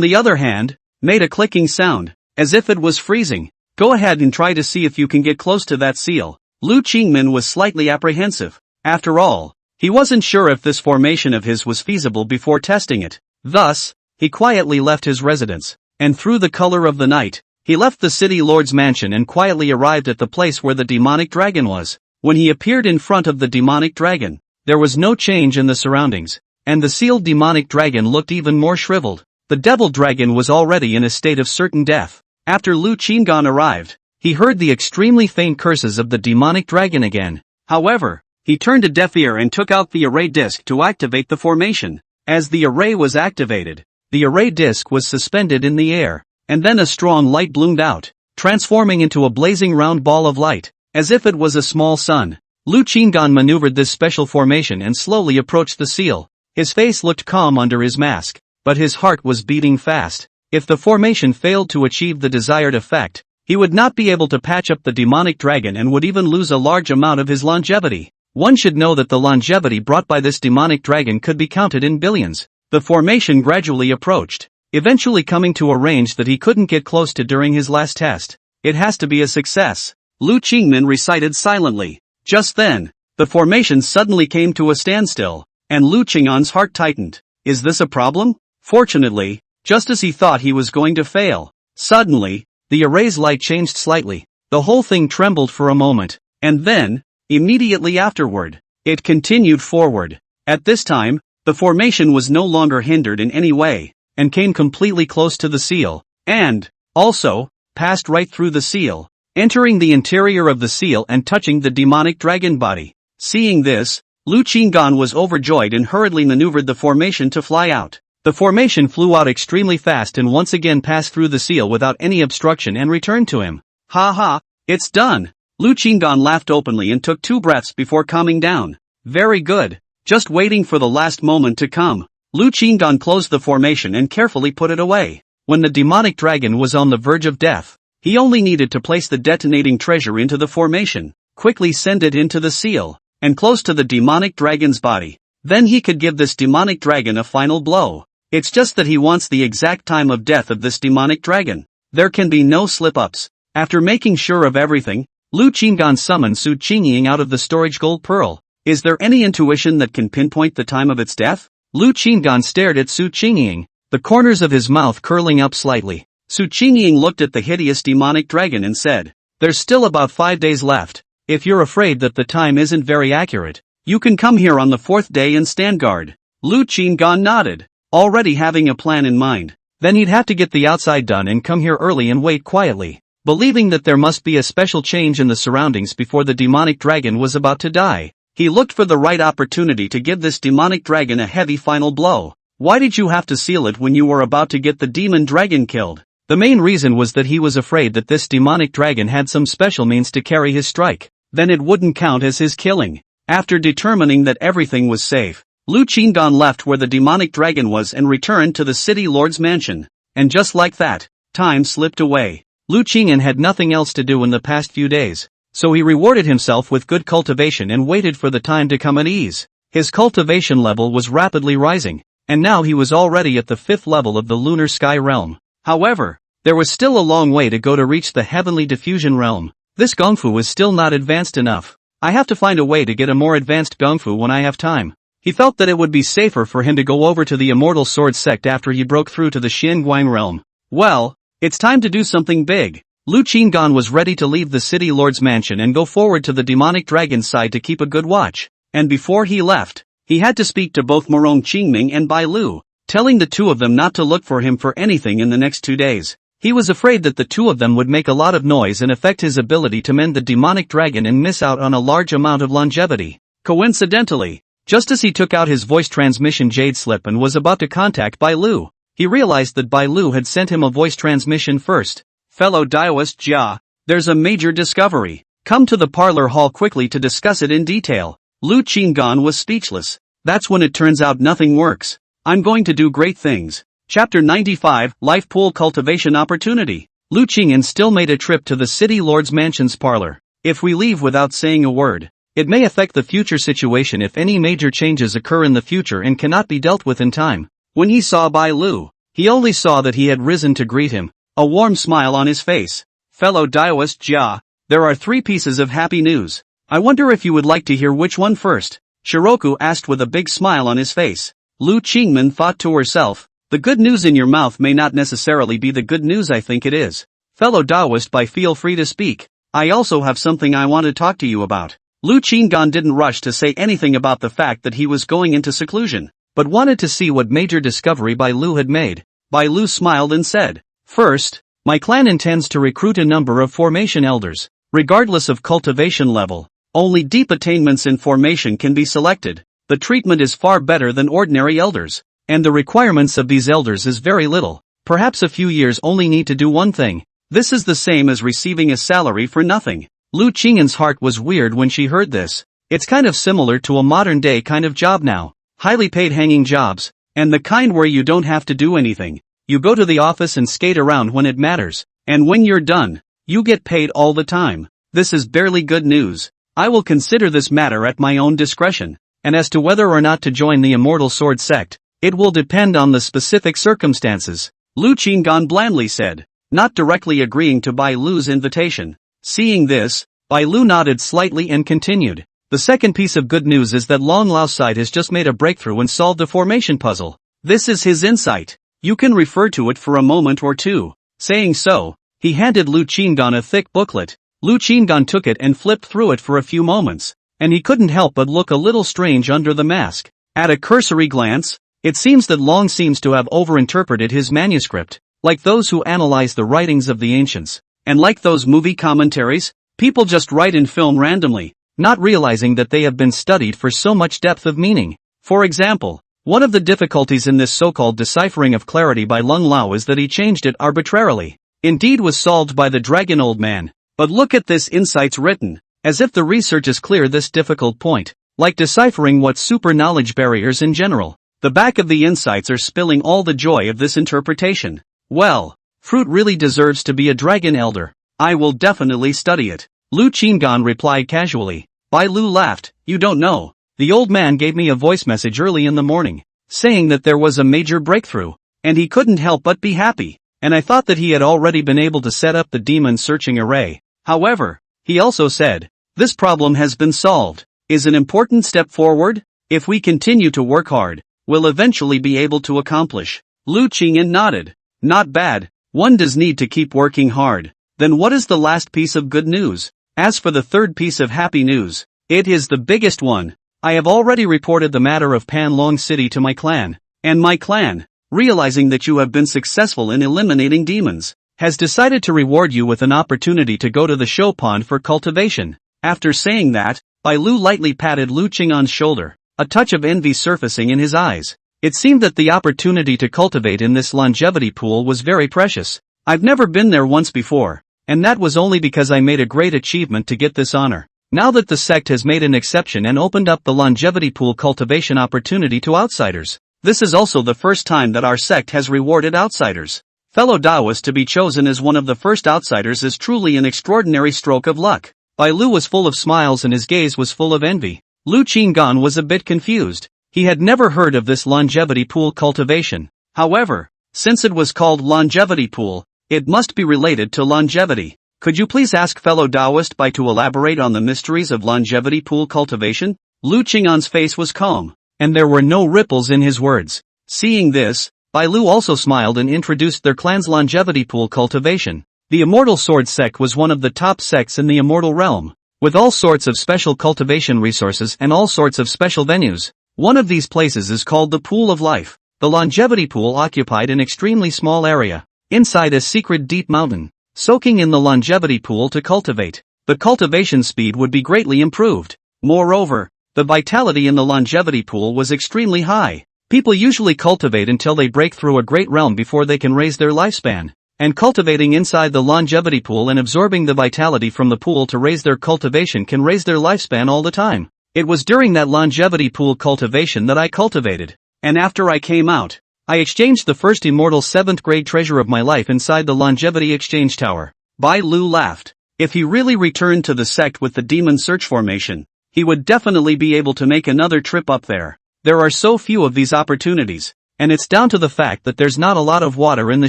the other hand, made a clicking sound, as if it was freezing. Go ahead and try to see if you can get close to that seal. Lu Qingmin was slightly apprehensive. After all, he wasn't sure if this formation of his was feasible before testing it. Thus, he quietly left his residence, and through the color of the night, he left the city lord's mansion and quietly arrived at the place where the demonic dragon was. When he appeared in front of the demonic dragon, there was no change in the surroundings, and the sealed demonic dragon looked even more shriveled. The devil dragon was already in a state of certain death. After Lu Qinggan arrived, he heard the extremely faint curses of the demonic dragon again. However, he turned a deaf ear and took out the array disk to activate the formation. As the array was activated, the array disk was suspended in the air, and then a strong light bloomed out, transforming into a blazing round ball of light, as if it was a small sun. Lu Qinggan maneuvered this special formation and slowly approached the seal. His face looked calm under his mask, but his heart was beating fast. If the formation failed to achieve the desired effect, he would not be able to patch up the demonic dragon and would even lose a large amount of his longevity. One should know that the longevity brought by this demonic dragon could be counted in billions. The formation gradually approached, eventually coming to a range that he couldn't get close to during his last test. It has to be a success, Lu Qingmin recited silently. Just then, the formation suddenly came to a standstill, and Lu Qing'an's heart tightened. Is this a problem? Fortunately, just as he thought he was going to fail, suddenly, the array's light changed slightly. The whole thing trembled for a moment, and then, immediately afterward, it continued forward. At this time, the formation was no longer hindered in any way, and came completely close to the seal, and, also, passed right through the seal, entering the interior of the seal and touching the demonic dragon body. Seeing this, Lu Qinggan was overjoyed and hurriedly maneuvered the formation to fly out. The formation flew out extremely fast and once again passed through the seal without any obstruction and returned to him. Ha ha, it's done! Lu Qinggan laughed openly and took 2 breaths before calming down. Very good, just waiting for the last moment to come. Lu Qinggan closed the formation and carefully put it away. When the demonic dragon was on the verge of death, he only needed to place the detonating treasure into the formation, quickly send it into the seal, and close to the demonic dragon's body. Then he could give this demonic dragon a final blow. It's just that he wants the exact time of death of this demonic dragon. There can be no slip-ups. After making sure of everything, Lu Qinggan summoned Su Qingying out of the storage gold pearl. Is there any intuition that can pinpoint the time of its death? Lu Qinggan stared at Su Qingying, the corners of his mouth curling up slightly. Su Qingying looked at the hideous demonic dragon and said, "There's still about 5 days left. If you're afraid that the time isn't very accurate, you can come here on the 4th day and stand guard." Lu Qinggan nodded, already having a plan in mind. Then he'd have to get the outside done and come here early and wait quietly, believing that there must be a special change in the surroundings before the demonic dragon was about to die. He looked for the right opportunity to give this demonic dragon a heavy final blow. Why did you have to seal it when you were about to get the demon dragon killed? The main reason was that he was afraid that this demonic dragon had some special means to carry his strike. Then it wouldn't count as his killing. After determining that everything was safe, Lu Qingdan left where the demonic dragon was and returned to the city lord's mansion. And just like that, time slipped away. Lu Qingyan had nothing else to do in the past few days, so he rewarded himself with good cultivation and waited for the time to come at ease. His cultivation level was rapidly rising, and now he was already at the 5th level of the lunar sky realm. However, there was still a long way to go to reach the heavenly diffusion realm. This Gongfu was still not advanced enough. I have to find a way to get a more advanced Gongfu when I have time. He felt that it would be safer for him to go over to the Immortal Sword sect after he broke through to the Xianguang realm. Well, it's time to do something big. Lu Qinggan was ready to leave the city lord's mansion and go forward to the demonic dragon's side to keep a good watch. And before he left, he had to speak to both Morong Qingming and Bai Lu, telling the two of them not to look for him for anything in the next 2 days. He was afraid that the two of them would make a lot of noise and affect his ability to mend the demonic dragon and miss out on a large amount of longevity. Coincidentally, just as he took out his voice transmission jade slip and was about to contact Bai Lu, he realized that Bai Lu had sent him a voice transmission first. Fellow Daoist Jia, there's a major discovery. Come to the parlor hall quickly to discuss it in detail. Lu Qinggan was speechless. That's when it turns out nothing works. I'm going to do great things. Chapter 95, Life Pool Cultivation Opportunity. Lu Qingyan still made a trip to the city lord's mansion's parlor. If we leave without saying a word, It may affect the future situation if any major changes occur in the future and cannot be dealt with in time. When he saw Bai Lu, he only saw that he had risen to greet him, a warm smile on his face. Fellow Daoist Jia, there are 3 pieces of happy news. I wonder if you would like to hear which one first? Shiroku asked with a big smile on his face. Lu Qingmen thought to herself, the good news in your mouth may not necessarily be the good news I think it is. Fellow Daoist Bai, feel free to speak. I also have something I want to talk to you about. Lu Qinggan didn't rush to say anything about the fact that he was going into seclusion, but wanted to see what major discovery Bai Lu had made. Bai Lu smiled and said, first, my clan intends to recruit a number of formation elders. Regardless of cultivation level, only deep attainments in formation can be selected. The treatment is far better than ordinary elders, and the requirements of these elders is very little. Perhaps a few years only need to do one thing. This is the same as receiving a salary for nothing. Lu Qingyan's heart was weird when she heard this. It's kind of similar to a modern day kind of job now. Highly paid hanging jobs, and the kind where you don't have to do anything. You go to the office and skate around when it matters, and when you're done, you get paid all the time. This is barely good news. I will consider this matter at my own discretion, and as to whether or not to join the Immortal Sword sect, it will depend on the specific circumstances. Lu Qinggan blandly said, not directly agreeing to Bai Lu's invitation. Seeing this, Bai Lu nodded slightly and continued. The second piece of good news is that Long Lao's side has just made a breakthrough and solved the formation puzzle. This is his insight. You can refer to it for a moment or two. Saying so, he handed Lu Qinggan a thick booklet. Lu Qinggan took it and flipped through it for a few moments, and he couldn't help but look a little strange under the mask. At a cursory glance, it seems that Long seems to have overinterpreted his manuscript. Like those who analyze the writings of the ancients, and like those movie commentaries, people just write in film randomly, not realizing that they have been studied for so much depth of meaning. For example, one of the difficulties in this so-called deciphering of clarity by Long Lao is that he changed it arbitrarily. Indeed was solved by the dragon old man. But look at this insights written, as if the research is clear this difficult point, like deciphering what super knowledge barriers in general. The back of the insights are spilling all the joy of this interpretation. Well, fruit really deserves to be a dragon elder. I will definitely study it. Lu Qinggan replied casually. Bai Lu laughed. You don't know. The old man gave me a voice message early in the morning, saying that there was a major breakthrough, and he couldn't help but be happy, and I thought that he had already been able to set up the demon searching array. However, he also said, this problem has been solved, is an important step forward. If we continue to work hard, we'll eventually be able to accomplish. Lu Qingyan nodded. Not bad, one does need to keep working hard. Then what is the last piece of good news? As for the third piece of happy news, it is the biggest one. I have already reported the matter of Panlong City to my clan, and my clan, realizing that you have been successful in eliminating demons, has decided to reward you with an opportunity to go to the Shouquan for cultivation. After saying that, Bai Lu lightly patted Lu Qingyan's shoulder, a touch of envy surfacing in his eyes. It seemed that the opportunity to cultivate in this longevity pool was very precious. I've never been there once before, and that was only because I made a great achievement to get this honor. Now that the sect has made an exception and opened up the longevity pool cultivation opportunity to outsiders, this is also the first time that our sect has rewarded outsiders. Fellow Daoist to be chosen as one of the first outsiders is truly an extraordinary stroke of luck. Bai Lu was full of smiles and his gaze was full of envy. Lu Qinggan was a bit confused. He had never heard of this longevity pool cultivation. However, since it was called longevity pool, it must be related to longevity. Could you please ask fellow Daoist Bai to elaborate on the mysteries of longevity pool cultivation? Lu Qingyan's face was calm, and there were no ripples in his words. Seeing this, Bai Lu also smiled and introduced their clan's longevity pool cultivation. The Immortal Sword sect was one of the top sects in the immortal realm, with all sorts of special cultivation resources and all sorts of special venues. One of these places is called the Pool of Life. The longevity pool occupied an extremely small area, inside a secret deep mountain. Soaking in the longevity pool to cultivate, the cultivation speed would be greatly improved. Moreover, the vitality in the longevity pool was extremely high. People usually cultivate until they break through a great realm before they can raise their lifespan. And cultivating inside the longevity pool and absorbing the vitality from the pool to raise their cultivation can raise their lifespan all the time. It was during that longevity pool cultivation that I cultivated. And after I came out, I exchanged the first immortal 7th grade treasure of my life inside the longevity exchange tower. Bai Lu laughed. If he really returned to the sect with the demon search formation, he would definitely be able to make another trip up there. There are so few of these opportunities, and it's down to the fact that there's not a lot of water in the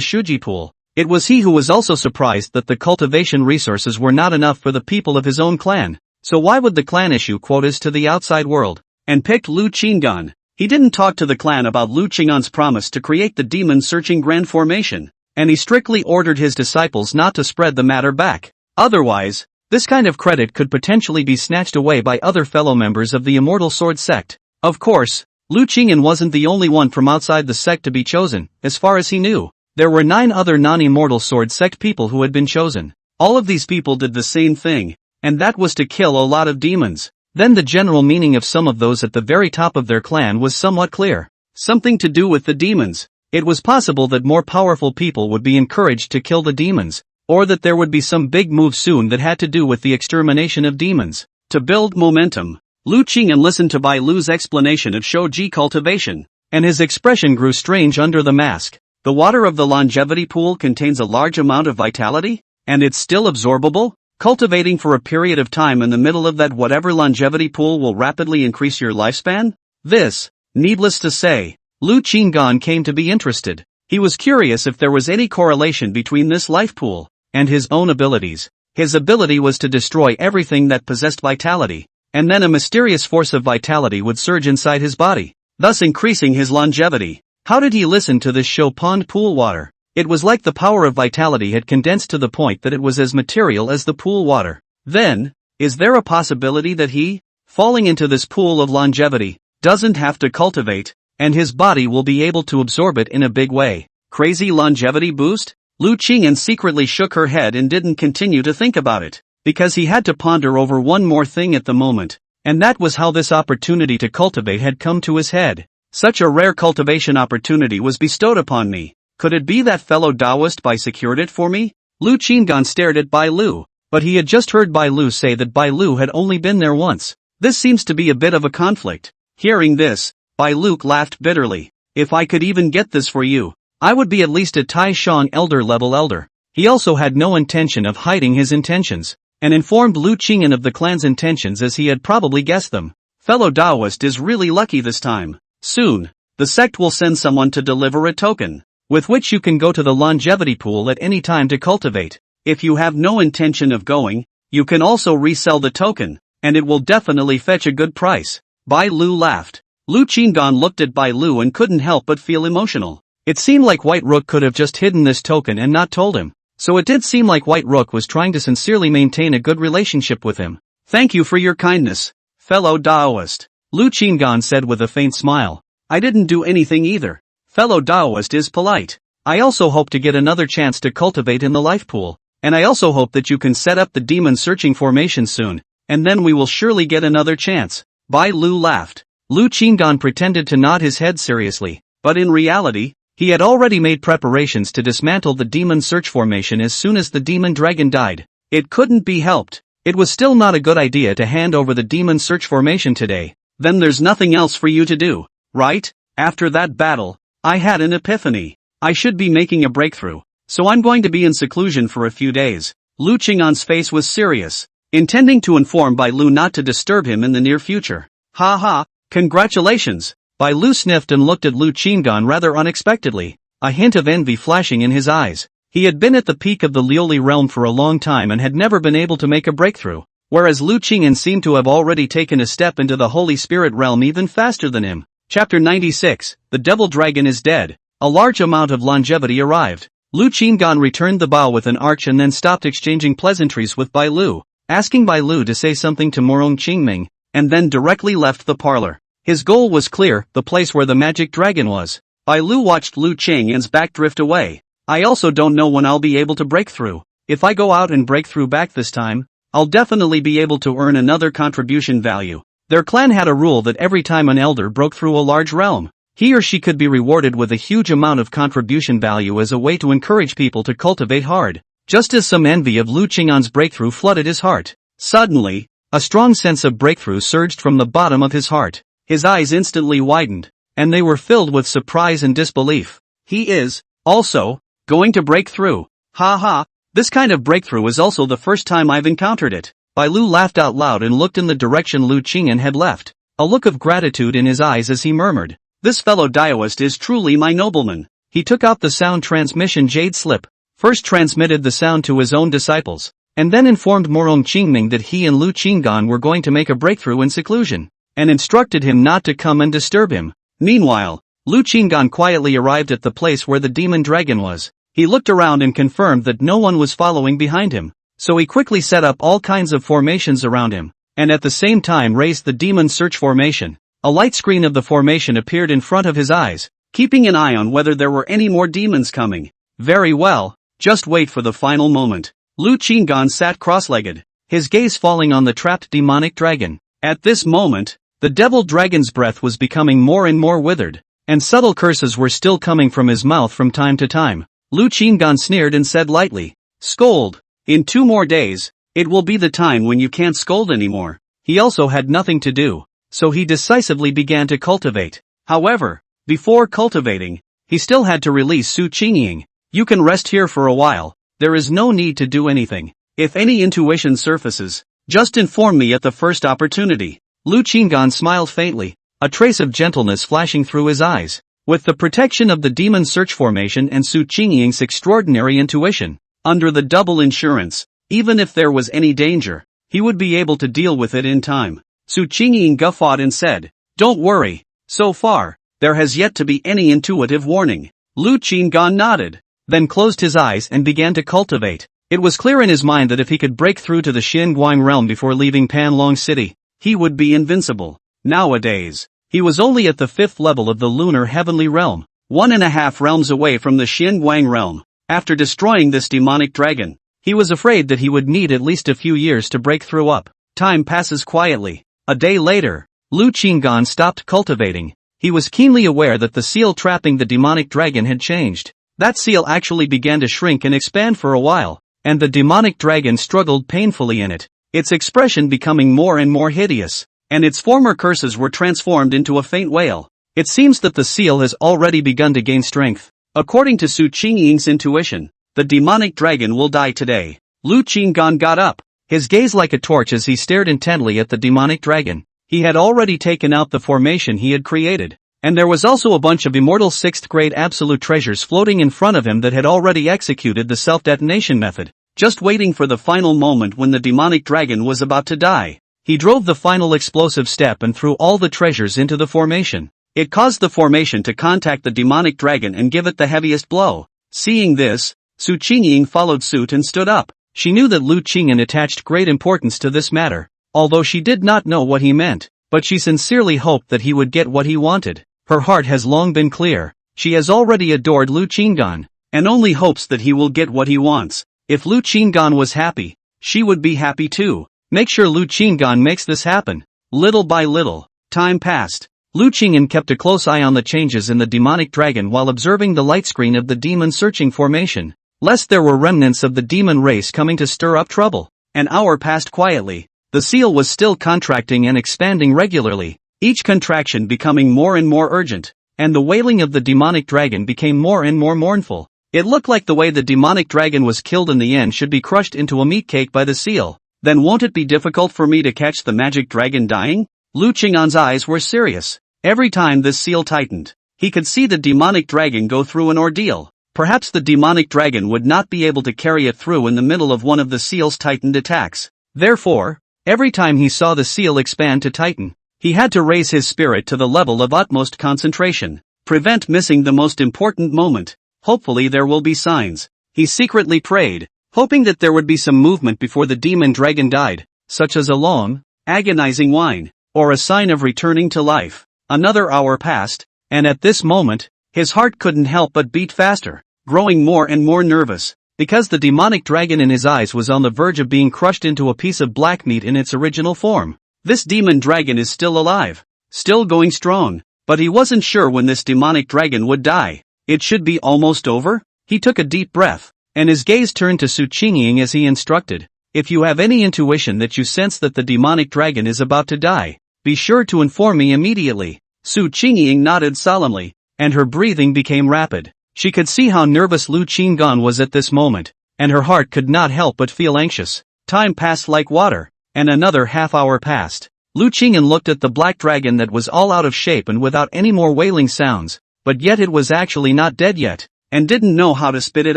Shuji pool. It was he who was also surprised that the cultivation resources were not enough for the people of his own clan. So why would the clan issue quotas to the outside world? And picked Lu Qinggan. He didn't talk to the clan about Lu Qinggan's promise to create the demon-searching grand formation, and he strictly ordered his disciples not to spread the matter back. Otherwise, this kind of credit could potentially be snatched away by other fellow members of the Immortal Sword sect. Of course, Lu Qinggan wasn't the only one from outside the sect to be chosen. As far as he knew, there were 9 other non-Immortal Sword sect people who had been chosen. All of these people did the same thing, and that was to kill a lot of demons. Then the general meaning of some of those at the very top of their clan was somewhat clear. Something to do with the demons. It was possible that more powerful people would be encouraged to kill the demons, or that there would be some big move soon that had to do with the extermination of demons. To build momentum, Lu Qinggan listened to Bai Lu's explanation of Shouji cultivation, and his expression grew strange under the mask. The water of the longevity pool contains a large amount of vitality, and it's still absorbable? Cultivating for a period of time in the middle of that whatever longevity pool will rapidly increase your lifespan? This, needless to say, Lu Qinggan came to be interested. He was curious if there was any correlation between this life pool and his own abilities. His ability was to destroy everything that possessed vitality, and then a mysterious force of vitality would surge inside his body, thus increasing his longevity. How did he listen to this Shouquan pool water? It was like the power of vitality had condensed to the point that it was as material as the pool water. Then, is there a possibility that he, falling into this pool of longevity, doesn't have to cultivate, and his body will be able to absorb it in a big way? Crazy longevity boost? Lu Qinggan secretly shook her head and didn't continue to think about it, because he had to ponder over one more thing at the moment, and that was how this opportunity to cultivate had come to his head. Such a rare cultivation opportunity was bestowed upon me. Could it be that fellow Taoist Bai secured it for me? Lu Qinggan stared at Bai Lu, but he had just heard Bai Lu say that Bai Lu had only been there once. This seems to be a bit of a conflict. Hearing this, Bai Lu laughed bitterly. If I could even get this for you, I would be at least a Tai Shang elder level elder. He also had no intention of hiding his intentions, and informed Lu Qinggan of the clan's intentions as he had probably guessed them. Fellow Taoist is really lucky this time. Soon, the sect will send someone to deliver a token, with which you can go to the longevity pool at any time to cultivate. If you have no intention of going, you can also resell the token, and it will definitely fetch a good price. Bai Lu laughed. Lu Qinggan looked at Bai Lu and couldn't help but feel emotional. It seemed like White Rook could have just hidden this token and not told him. So it did seem like White Rook was trying to sincerely maintain a good relationship with him. Thank you for your kindness, fellow Taoist, Lu Qinggan said with a faint smile. I didn't do anything either. Fellow Taoist is polite. I also hope to get another chance to cultivate in the life pool, and I also hope that you can set up the demon searching formation soon, and then we will surely get another chance. Bai Lu laughed. Lu Qinggan pretended to nod his head seriously, but in reality, he had already made preparations to dismantle the demon search formation as soon as the demon dragon died. It couldn't be helped. It was still not a good idea to hand over the demon search formation today. Then there's nothing else for you to do, right? After that battle, I had an epiphany. I should be making a breakthrough, so I'm going to be in seclusion for a few days. Lu Qinggan's face was serious, intending to inform Bai Lu not to disturb him in the near future. Ha ha, congratulations! Bai Lu sniffed and looked at Lu Qinggan rather unexpectedly, a hint of envy flashing in his eyes. He had been at the peak of the Lioli realm for a long time and had never been able to make a breakthrough, whereas Lu Qinggan seemed to have already taken a step into the Holy Spirit realm even faster than him. Chapter 96, The Devil Dragon is Dead. A large amount of longevity arrived. Lu Qinggan returned the bow with an arch and then stopped exchanging pleasantries with Bai Lu, asking Bai Lu to say something to Morong Qingming, and then directly left the parlor. His goal was clear, the place where the magic dragon was. Bai Lu watched Lu Qingyan's back drift away. I also don't know when I'll be able to break through. If I go out and break through back this time, I'll definitely be able to earn another contribution value. Their clan had a rule that every time an elder broke through a large realm, he or she could be rewarded with a huge amount of contribution value as a way to encourage people to cultivate hard. Just as some envy of Lu Qingyan's breakthrough flooded his heart, suddenly, a strong sense of breakthrough surged from the bottom of his heart. His eyes instantly widened, and they were filled with surprise and disbelief. He is, also, going to break through. Ha ha, this kind of breakthrough is also the first time I've encountered it. Bai Lu laughed out loud and looked in the direction Lu Qing'an had left, a look of gratitude in his eyes as he murmured, "This fellow Daoist is truly my nobleman." He took out the sound transmission jade slip, first transmitted the sound to his own disciples, and then informed Morong Qingming that he and Lu Qinggan were going to make a breakthrough in seclusion, and instructed him not to come and disturb him. Meanwhile, Lu Qinggan quietly arrived at the place where the demon dragon was. He looked around and confirmed that no one was following behind him, so he quickly set up all kinds of formations around him, and at the same time raised the demon search formation. A light screen of the formation appeared in front of his eyes, keeping an eye on whether there were any more demons coming. Very well, just wait for the final moment. Lu Qinggan sat cross-legged, his gaze falling on the trapped demonic dragon. At this moment, the devil dragon's breath was becoming more and more withered, and subtle curses were still coming from his mouth from time to time. Lu Qinggan sneered and said lightly, "Scold. In 2 more days, it will be the time when you can't scold anymore." He also had nothing to do, so he decisively began to cultivate. However, before cultivating, he still had to release Su Qingying. "You can rest here for a while, there is no need to do anything. If any intuition surfaces, just inform me at the first opportunity." Lu Qinggan smiled faintly, a trace of gentleness flashing through his eyes. With the protection of the demon search formation and Su Qingying's extraordinary intuition, under the double insurance, even if there was any danger, he would be able to deal with it in time. Su Qingying guffawed and said, "Don't worry, so far, there has yet to be any intuitive warning." Lu Qinggan nodded, then closed his eyes and began to cultivate. It was clear in his mind that if he could break through to the Xinguang realm before leaving Panlong City, he would be invincible. Nowadays, he was only at the 5th level of the lunar heavenly realm, 1.5 realms away from the Xinguang realm. After destroying this demonic dragon, he was afraid that he would need at least a few years to break through up. Time passes quietly. A day later, Lu Qinggan stopped cultivating. He was keenly aware that the seal trapping the demonic dragon had changed. That seal actually began to shrink and expand for a while, and the demonic dragon struggled painfully in it, its expression becoming more and more hideous, and its former curses were transformed into a faint wail. It seems that the seal has already begun to gain strength. According to Su Qingying's intuition, the demonic dragon will die today. Lu Qinggan got up, his gaze like a torch as he stared intently at the demonic dragon. He had already taken out the formation he had created, and there was also a bunch of immortal 6th grade absolute treasures floating in front of him that had already executed the self-detonation method, just waiting for the final moment when the demonic dragon was about to die. He drove the final explosive step and threw all the treasures into the formation. It caused the formation to contact the demonic dragon and give it the heaviest blow. Seeing this, Su Qingying followed suit and stood up. She knew that Lu Qing'an attached great importance to this matter, although she did not know what he meant, but she sincerely hoped that he would get what he wanted. Her heart has long been clear. She has already adored Lu Qinggan, and only hopes that he will get what he wants. If Lu Qinggan was happy, she would be happy too. Make sure Lu Qinggan makes this happen. Little by little, time passed. Lu Qing'an kept a close eye on the changes in the demonic dragon while observing the light screen of the demon searching formation, lest there were remnants of the demon race coming to stir up trouble. An hour passed quietly. The seal was still contracting and expanding regularly, each contraction becoming more and more urgent, and the wailing of the demonic dragon became more and more mournful. It looked like the way the demonic dragon was killed in the end should be crushed into a meat cake by the seal. Then won't it be difficult for me to catch the magic dragon dying? Lu Qing'an's eyes were serious. Every time this seal tightened, he could see the demonic dragon go through an ordeal. Perhaps the demonic dragon would not be able to carry it through in the middle of one of the seal's tightened attacks. Therefore, every time he saw the seal expand to tighten, he had to raise his spirit to the level of utmost concentration. Prevent missing the most important moment. Hopefully there will be signs. He secretly prayed, hoping that there would be some movement before the demon dragon died, such as a long, agonizing whine, or a sign of returning to life. Another hour passed, and at this moment, his heart couldn't help but beat faster, growing more and more nervous, because the demonic dragon in his eyes was on the verge of being crushed into a piece of black meat in its original form. This demon dragon is still alive, still going strong, but he wasn't sure when this demonic dragon would die. It should be almost over? He took a deep breath, and his gaze turned to Su Qingying as he instructed. If you have any intuition that you sense that the demonic dragon is about to die, be sure to inform me immediately. Su Qingying nodded solemnly, and her breathing became rapid. She could see how nervous Lu Qinggan was at this moment, and her heart could not help but feel anxious. Time passed like water. and another half-hour passed. Lu Qingyan looked at the black dragon that was all out of shape and without any more wailing sounds, but yet it was actually not dead yet, and didn't know how to spit it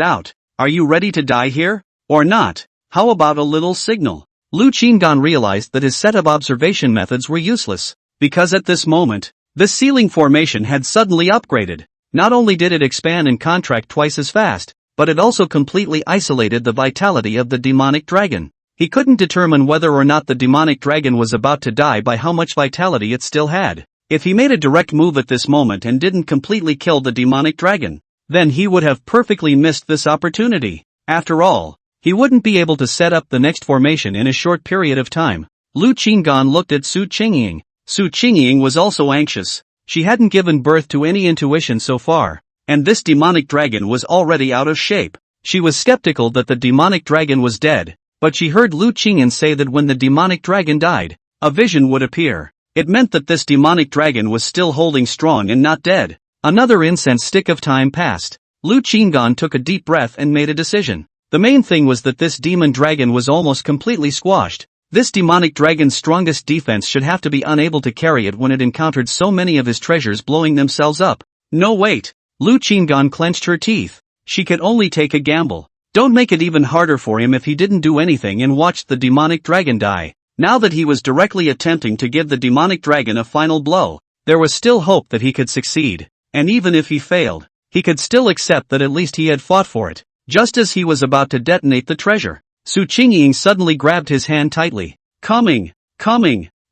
out. Are you ready to die here? Or not? How about a little signal? Lu Qingyan realized that his set of observation methods were useless, because at this moment, the ceiling formation had suddenly upgraded. Not only did it expand and contract twice as fast, but it also completely isolated the vitality of the demonic dragon. He couldn't determine whether or not the demonic dragon was about to die by how much vitality it still had. If he made a direct move at this moment and didn't completely kill the demonic dragon, then he would have perfectly missed this opportunity. After all, he wouldn't be able to set up the next formation in a short period of time. Lu Qingyan looked at Su Qingying. Su Qingying was also anxious. She hadn't given birth to any intuition so far, and this demonic dragon was already out of shape. She was skeptical that the demonic dragon was dead, but she heard Lu Qingyan say that when the demonic dragon died, a vision would appear. It meant that this demonic dragon was still holding strong and not dead. Another incense stick of time passed. Lu Qingyan took a deep breath and made a decision. The main thing was that this demon dragon was almost completely squashed. This demonic dragon's strongest defense should have to be unable to carry it when it encountered so many of his treasures blowing themselves up. No wait. Lu Qingyan clenched her teeth. She could only take a gamble. Don't make it even harder for him if he didn't do anything and watched the demonic dragon die. Now that he was directly attempting to give the demonic dragon a final blow, there was still hope that he could succeed. And even if he failed, he could still accept that at least he had fought for it. Just as he was about to detonate the treasure, Su Qingying suddenly grabbed his hand tightly. Coming!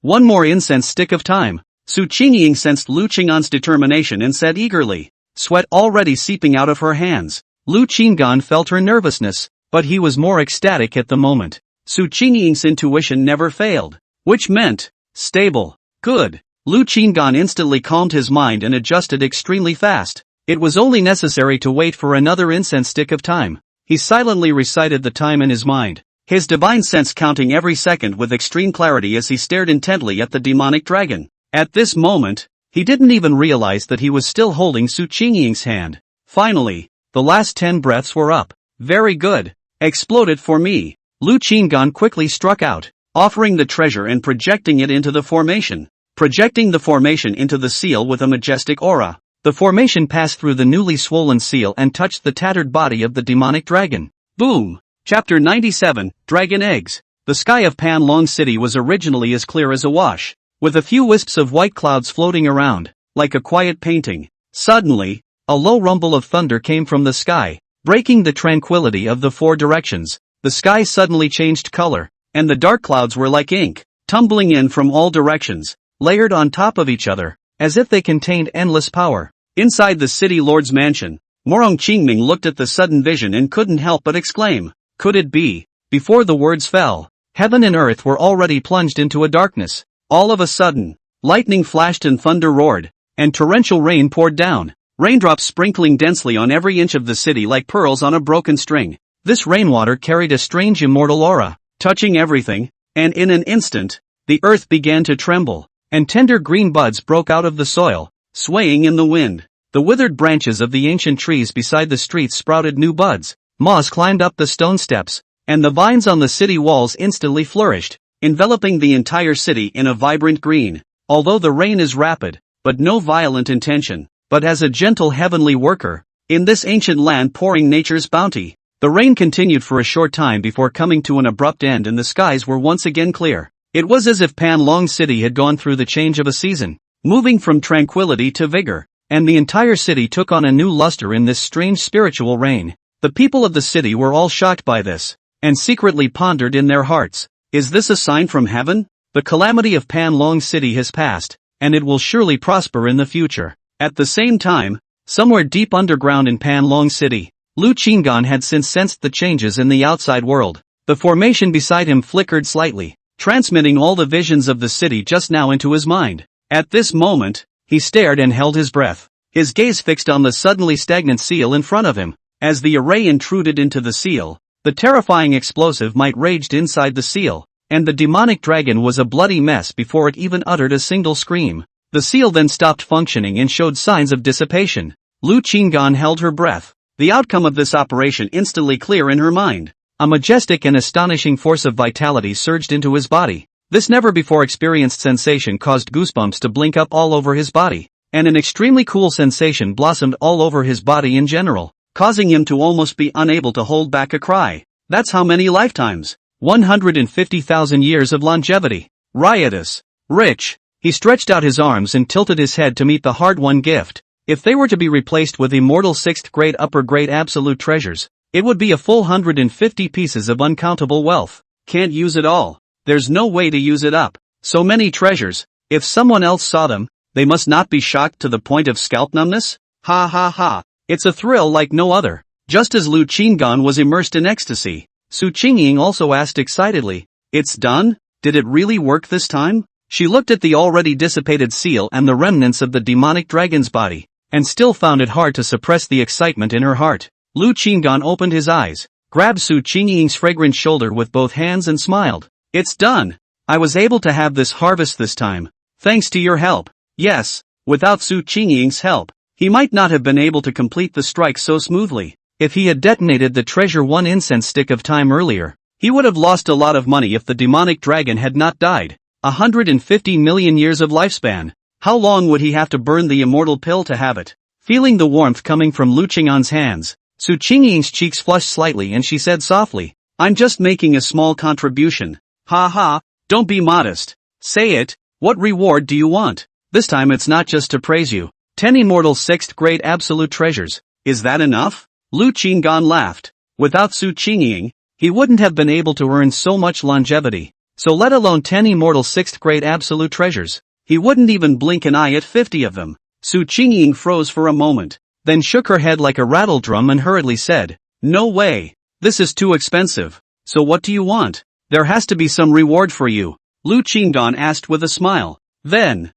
One more incense stick of time. Su Qingying sensed Lu Qingyan's determination and said eagerly, sweat already seeping out of her hands. Lu Qingyan felt her nervousness, but he was more ecstatic at the moment. Su Qingying's intuition never failed, which meant, stable, good. Lu Qingyan instantly calmed his mind and adjusted extremely fast. It was only necessary to wait for another incense stick of time. He silently recited the time in his mind, his divine sense counting every second with extreme clarity as he stared intently at the demonic dragon. At this moment, he didn't even realize that he was still holding Su Qingying's hand. Finally, the last 10 breaths were up. Very good. Explode it for me. Lu Qingyan quickly struck out, offering the treasure and projecting it into the formation. Projecting the formation into the seal with a majestic aura. The formation passed through the newly swollen seal and touched the tattered body of the demonic dragon. Boom! Chapter 97, Dragon Eggs. The sky of Panlong City was originally as clear as a wash, with a few wisps of white clouds floating around, like a quiet painting. Suddenly, a low rumble of thunder came from the sky, breaking the tranquility of the 4 directions. The sky suddenly changed color, and the dark clouds were like ink, tumbling in from all directions, layered on top of each other, as if they contained endless power. Inside the city lord's mansion, Morong Qingming looked at the sudden vision and couldn't help but exclaim, could it be? Before the words fell, heaven and earth were already plunged into a darkness. All of a sudden, lightning flashed and thunder roared, and torrential rain poured down, raindrops sprinkling densely on every inch of the city like pearls on a broken string. This rainwater carried a strange immortal aura, touching everything, and in an instant, the earth began to tremble, and tender green buds broke out of the soil, swaying in the wind. The withered branches of the ancient trees beside the streets sprouted new buds, moss climbed up the stone steps, and the vines on the city walls instantly flourished, enveloping the entire city in a vibrant green. Although the rain is rapid, but no violent intention, but as a gentle heavenly worker, in this ancient land pouring nature's bounty. The rain continued for a short time before coming to an abrupt end and the skies were once again clear. It was as if Panlong City had gone through the change of a season, moving from tranquility to vigor, and the entire city took on a new luster in this strange spiritual rain. The people of the city were all shocked by this, and secretly pondered in their hearts, is this a sign from heaven? The calamity of Panlong City has passed, and it will surely prosper in the future. At the same time, somewhere deep underground in Panlong City, Lu Qingyan had since sensed the changes in the outside world. The formation beside him flickered slightly, transmitting all the visions of the city just now into his mind. At this moment, he stared and held his breath, his gaze fixed on the suddenly stagnant seal in front of him. As the array intruded into the seal, the terrifying explosive might raged inside the seal, and the demonic dragon was a bloody mess before it even uttered a single scream. The seal then stopped functioning and showed signs of dissipation. Lu Qingyan held her breath, the outcome of this operation instantly clear in her mind. A majestic and astonishing force of vitality surged into his body. This never-before-experienced sensation caused goosebumps to blink up all over his body, and an extremely cool sensation blossomed all over his body in general, causing him to almost be unable to hold back a cry. That's how many lifetimes? 150,000 years of longevity. Riotous. Rich. He stretched out his arms and tilted his head to meet the hard-won gift. If they were to be replaced with immortal 6th grade upper grade absolute treasures, it would be a full 150 pieces of uncountable wealth. Can't use it all. There's no way to use it up. So many treasures. If someone else saw them, they must not be shocked to the point of scalp numbness? Ha ha ha. It's a thrill like no other. Just as Lu Qinggan was immersed in ecstasy, Su Qingying also asked excitedly, "It's done? Did it really work this time?" She looked at the already dissipated seal and the remnants of the demonic dragon's body, and still found it hard to suppress the excitement in her heart. Lu Qinggan opened his eyes, grabbed Su Qingying's fragrant shoulder with both hands and smiled. "It's done. I was able to have this harvest this time, thanks to your help." Yes, without Su Qingying's help, he might not have been able to complete the strike so smoothly. If he had detonated the treasure one incense stick of time earlier, he would have lost a lot of money if the demonic dragon had not died. 150 million years of lifespan. How long would he have to burn the immortal pill to have it? Feeling the warmth coming from Lu Qing'an's hands, Su Qingying's cheeks flushed slightly and she said softly, "I'm just making a small contribution." Ha ha, don't be modest. Say it, what reward do you want? This time it's not just to praise you. 10 immortal 6th grade absolute treasures. Is that enough? Lu Qinggan laughed. Without Su Qingying, he wouldn't have been able to earn so much longevity. So let alone 10 immortal 6th grade absolute treasures. He wouldn't even blink an eye at 50 of them. Su Qingying froze for a moment, then shook her head like a rattle drum and hurriedly said, "No way. This is too expensive. So what do you want? There has to be some reward for you." Lu Qingdan asked with a smile. Then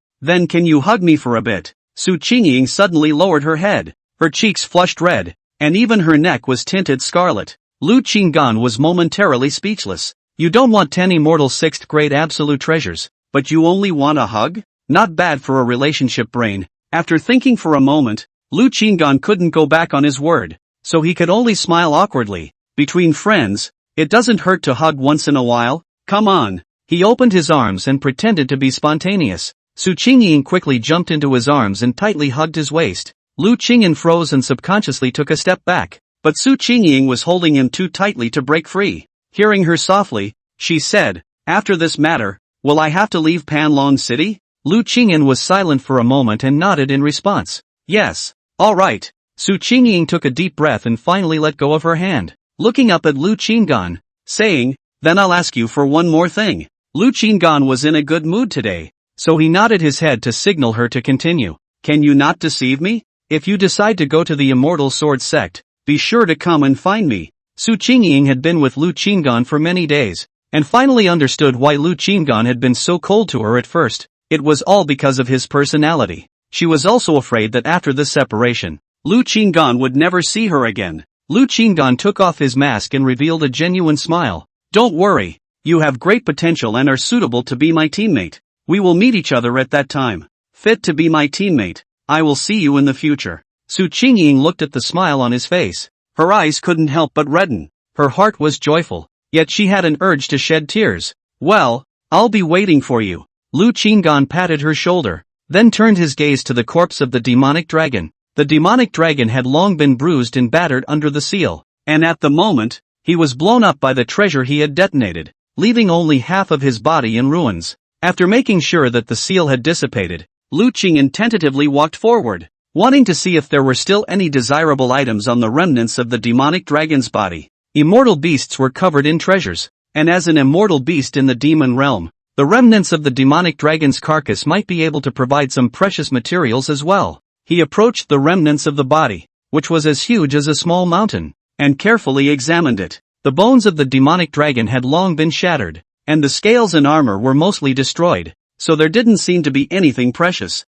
can you hug me for a bit?" Su Qingying suddenly lowered her head. Her cheeks flushed red, and even her neck was tinted scarlet. Lu Qinggan was momentarily speechless. "You don't want 10 immortal 6th grade absolute treasures, but you only want a hug? Not bad for a relationship brain." After thinking for a moment, Lu Qinggan couldn't go back on his word, so he could only smile awkwardly. Between friends, it doesn't hurt to hug once in a while. Come on. He opened his arms and pretended to be spontaneous. Su Qingying quickly jumped into his arms and tightly hugged his waist. Lu Qingyan froze and subconsciously took a step back, but Su Qingying was holding him too tightly to break free. Hearing her softly, she said, "After this matter, will I have to leave Panlong City?" Lu Qingyan was silent for a moment and nodded in response. "Yes, all right." Su Qingying took a deep breath and finally let go of her hand, looking up at Lu Qinggan, saying, "Then I'll ask you for one more thing." Lu Qinggan was in a good mood today, so he nodded his head to signal her to continue. "Can you not deceive me? If you decide to go to the Immortal Sword sect, be sure to come and find me." Su Qingying had been with Lu Qinggan for many days, and finally understood why Lu Qinggan had been so cold to her at first. It was all because of his personality. She was also afraid that after this separation, Lu Qinggan would never see her again. Lu Qinggan took off his mask and revealed a genuine smile. "Don't worry. You have great potential and are suitable to be my teammate. We will meet each other at that time. Fit to be my teammate. I will see you in the future." Su Qingying looked at the smile on his face. Her eyes couldn't help but redden. Her heart was joyful, yet she had an urge to shed tears. "Well, I'll be waiting for you." Lu Qinggan patted her shoulder, then turned his gaze to the corpse of the demonic dragon. The demonic dragon had long been bruised and battered under the seal, and at the moment, he was blown up by the treasure he had detonated, leaving only half of his body in ruins. After making sure that the seal had dissipated, Lu Qingyan tentatively walked forward, wanting to see if there were still any desirable items on the remnants of the demonic dragon's body. Immortal beasts were covered in treasures, and as an immortal beast in the demon realm, the remnants of the demonic dragon's carcass might be able to provide some precious materials as well. He approached the remnants of the body, which was as huge as a small mountain, and carefully examined it. The bones of the demonic dragon had long been shattered, and the scales and armor were mostly destroyed, so there didn't seem to be anything precious.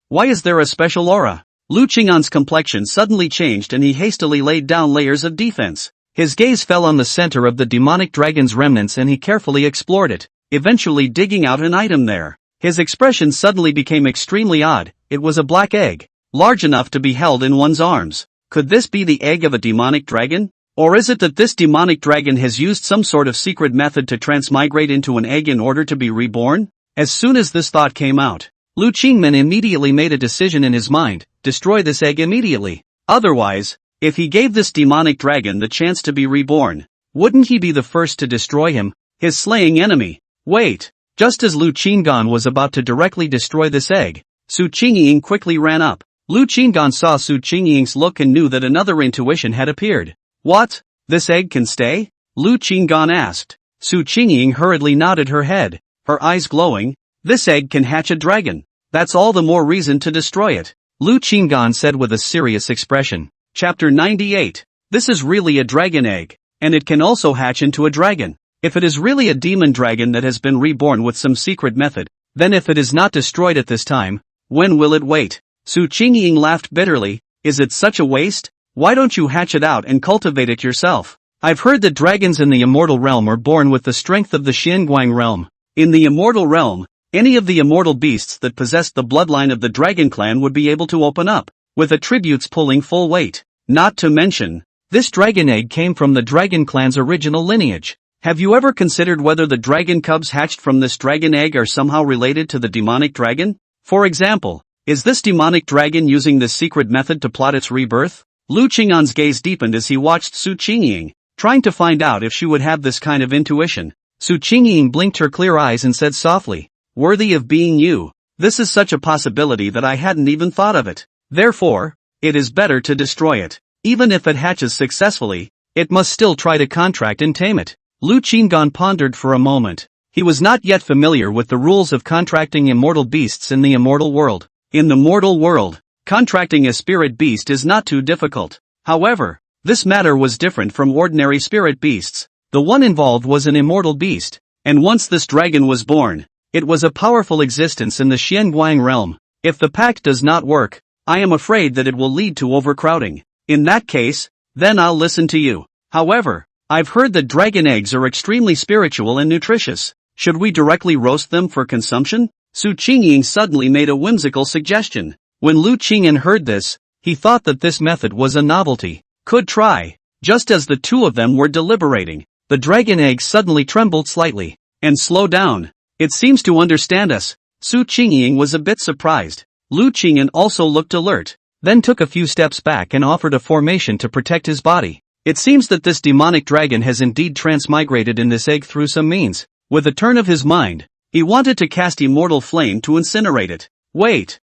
Why is there a special aura? Lu Qing'an's complexion suddenly changed and he hastily laid down layers of defense. His gaze fell on the center of the demonic dragon's remnants and he carefully explored it, eventually digging out an item there. His expression suddenly became extremely odd. It was a black egg, large enough to be held in one's arms. Could this be the egg of a demonic dragon? Or is it that this demonic dragon has used some sort of secret method to transmigrate into an egg in order to be reborn? As soon as this thought came out, Lu Qingmin immediately made a decision in his mind: destroy this egg immediately. Otherwise, if he gave this demonic dragon the chance to be reborn, wouldn't he be the first to destroy him, his slaying enemy? Wait! Just as Lu Qinggan was about to directly destroy this egg, Su Qingying quickly ran up. Lu Qinggan saw Su Qingying's look and knew that another intuition had appeared. What? This egg can stay? Lu Qinggan asked. Su Qingying hurriedly nodded her head, her eyes glowing. This egg can hatch a dragon. That's all the more reason to destroy it, Lu Qinggan said with a serious expression. Chapter 98. This is really a dragon egg, and it can also hatch into a dragon. If it is really a demon dragon that has been reborn with some secret method, then if it is not destroyed at this time, when will it wait? Su Qingying laughed bitterly. Is it such a waste? Why don't you hatch it out and cultivate it yourself? I've heard that dragons in the immortal realm are born with the strength of the Xianguang realm. In the immortal realm, any of the immortal beasts that possessed the bloodline of the dragon clan would be able to open up, with attributes pulling full weight. Not to mention, this dragon egg came from the dragon clan's original lineage. Have you ever considered whether the dragon cubs hatched from this dragon egg are somehow related to the demonic dragon? For example, is this demonic dragon using this secret method to plot its rebirth? Lu Qing'an's gaze deepened as he watched Su Qingying, trying to find out if she would have this kind of intuition. Su Qingying blinked her clear eyes and said softly, "Worthy of being you. This is such a possibility that I hadn't even thought of it. Therefore, it is better to destroy it. Even if it hatches successfully, it must still try to contract and tame it." Lu Qinggan pondered for a moment. He was not yet familiar with the rules of contracting immortal beasts in the immortal world. In the mortal world, contracting a spirit beast is not too difficult. However, this matter was different from ordinary spirit beasts. The one involved was an immortal beast, and once this dragon was born, it was a powerful existence in the Xianguang realm. If the pact does not work, I am afraid that it will lead to overcrowding. In that case, then I'll listen to you. However, I've heard that dragon eggs are extremely spiritual and nutritious. Should we directly roast them for consumption? Su Qingying suddenly made a whimsical suggestion. When Lu Qing'an heard this, he thought that this method was a novelty. Could try. Just as the two of them were deliberating, the dragon egg suddenly trembled slightly, and slowed down. It seems to understand us. Su Qingying was a bit surprised. Lu Qing'an also looked alert, then took a few steps back and offered a formation to protect his body. It seems that this demonic dragon has indeed transmigrated in this egg through some means. With a turn of his mind, he wanted to cast immortal flame to incinerate it. Wait.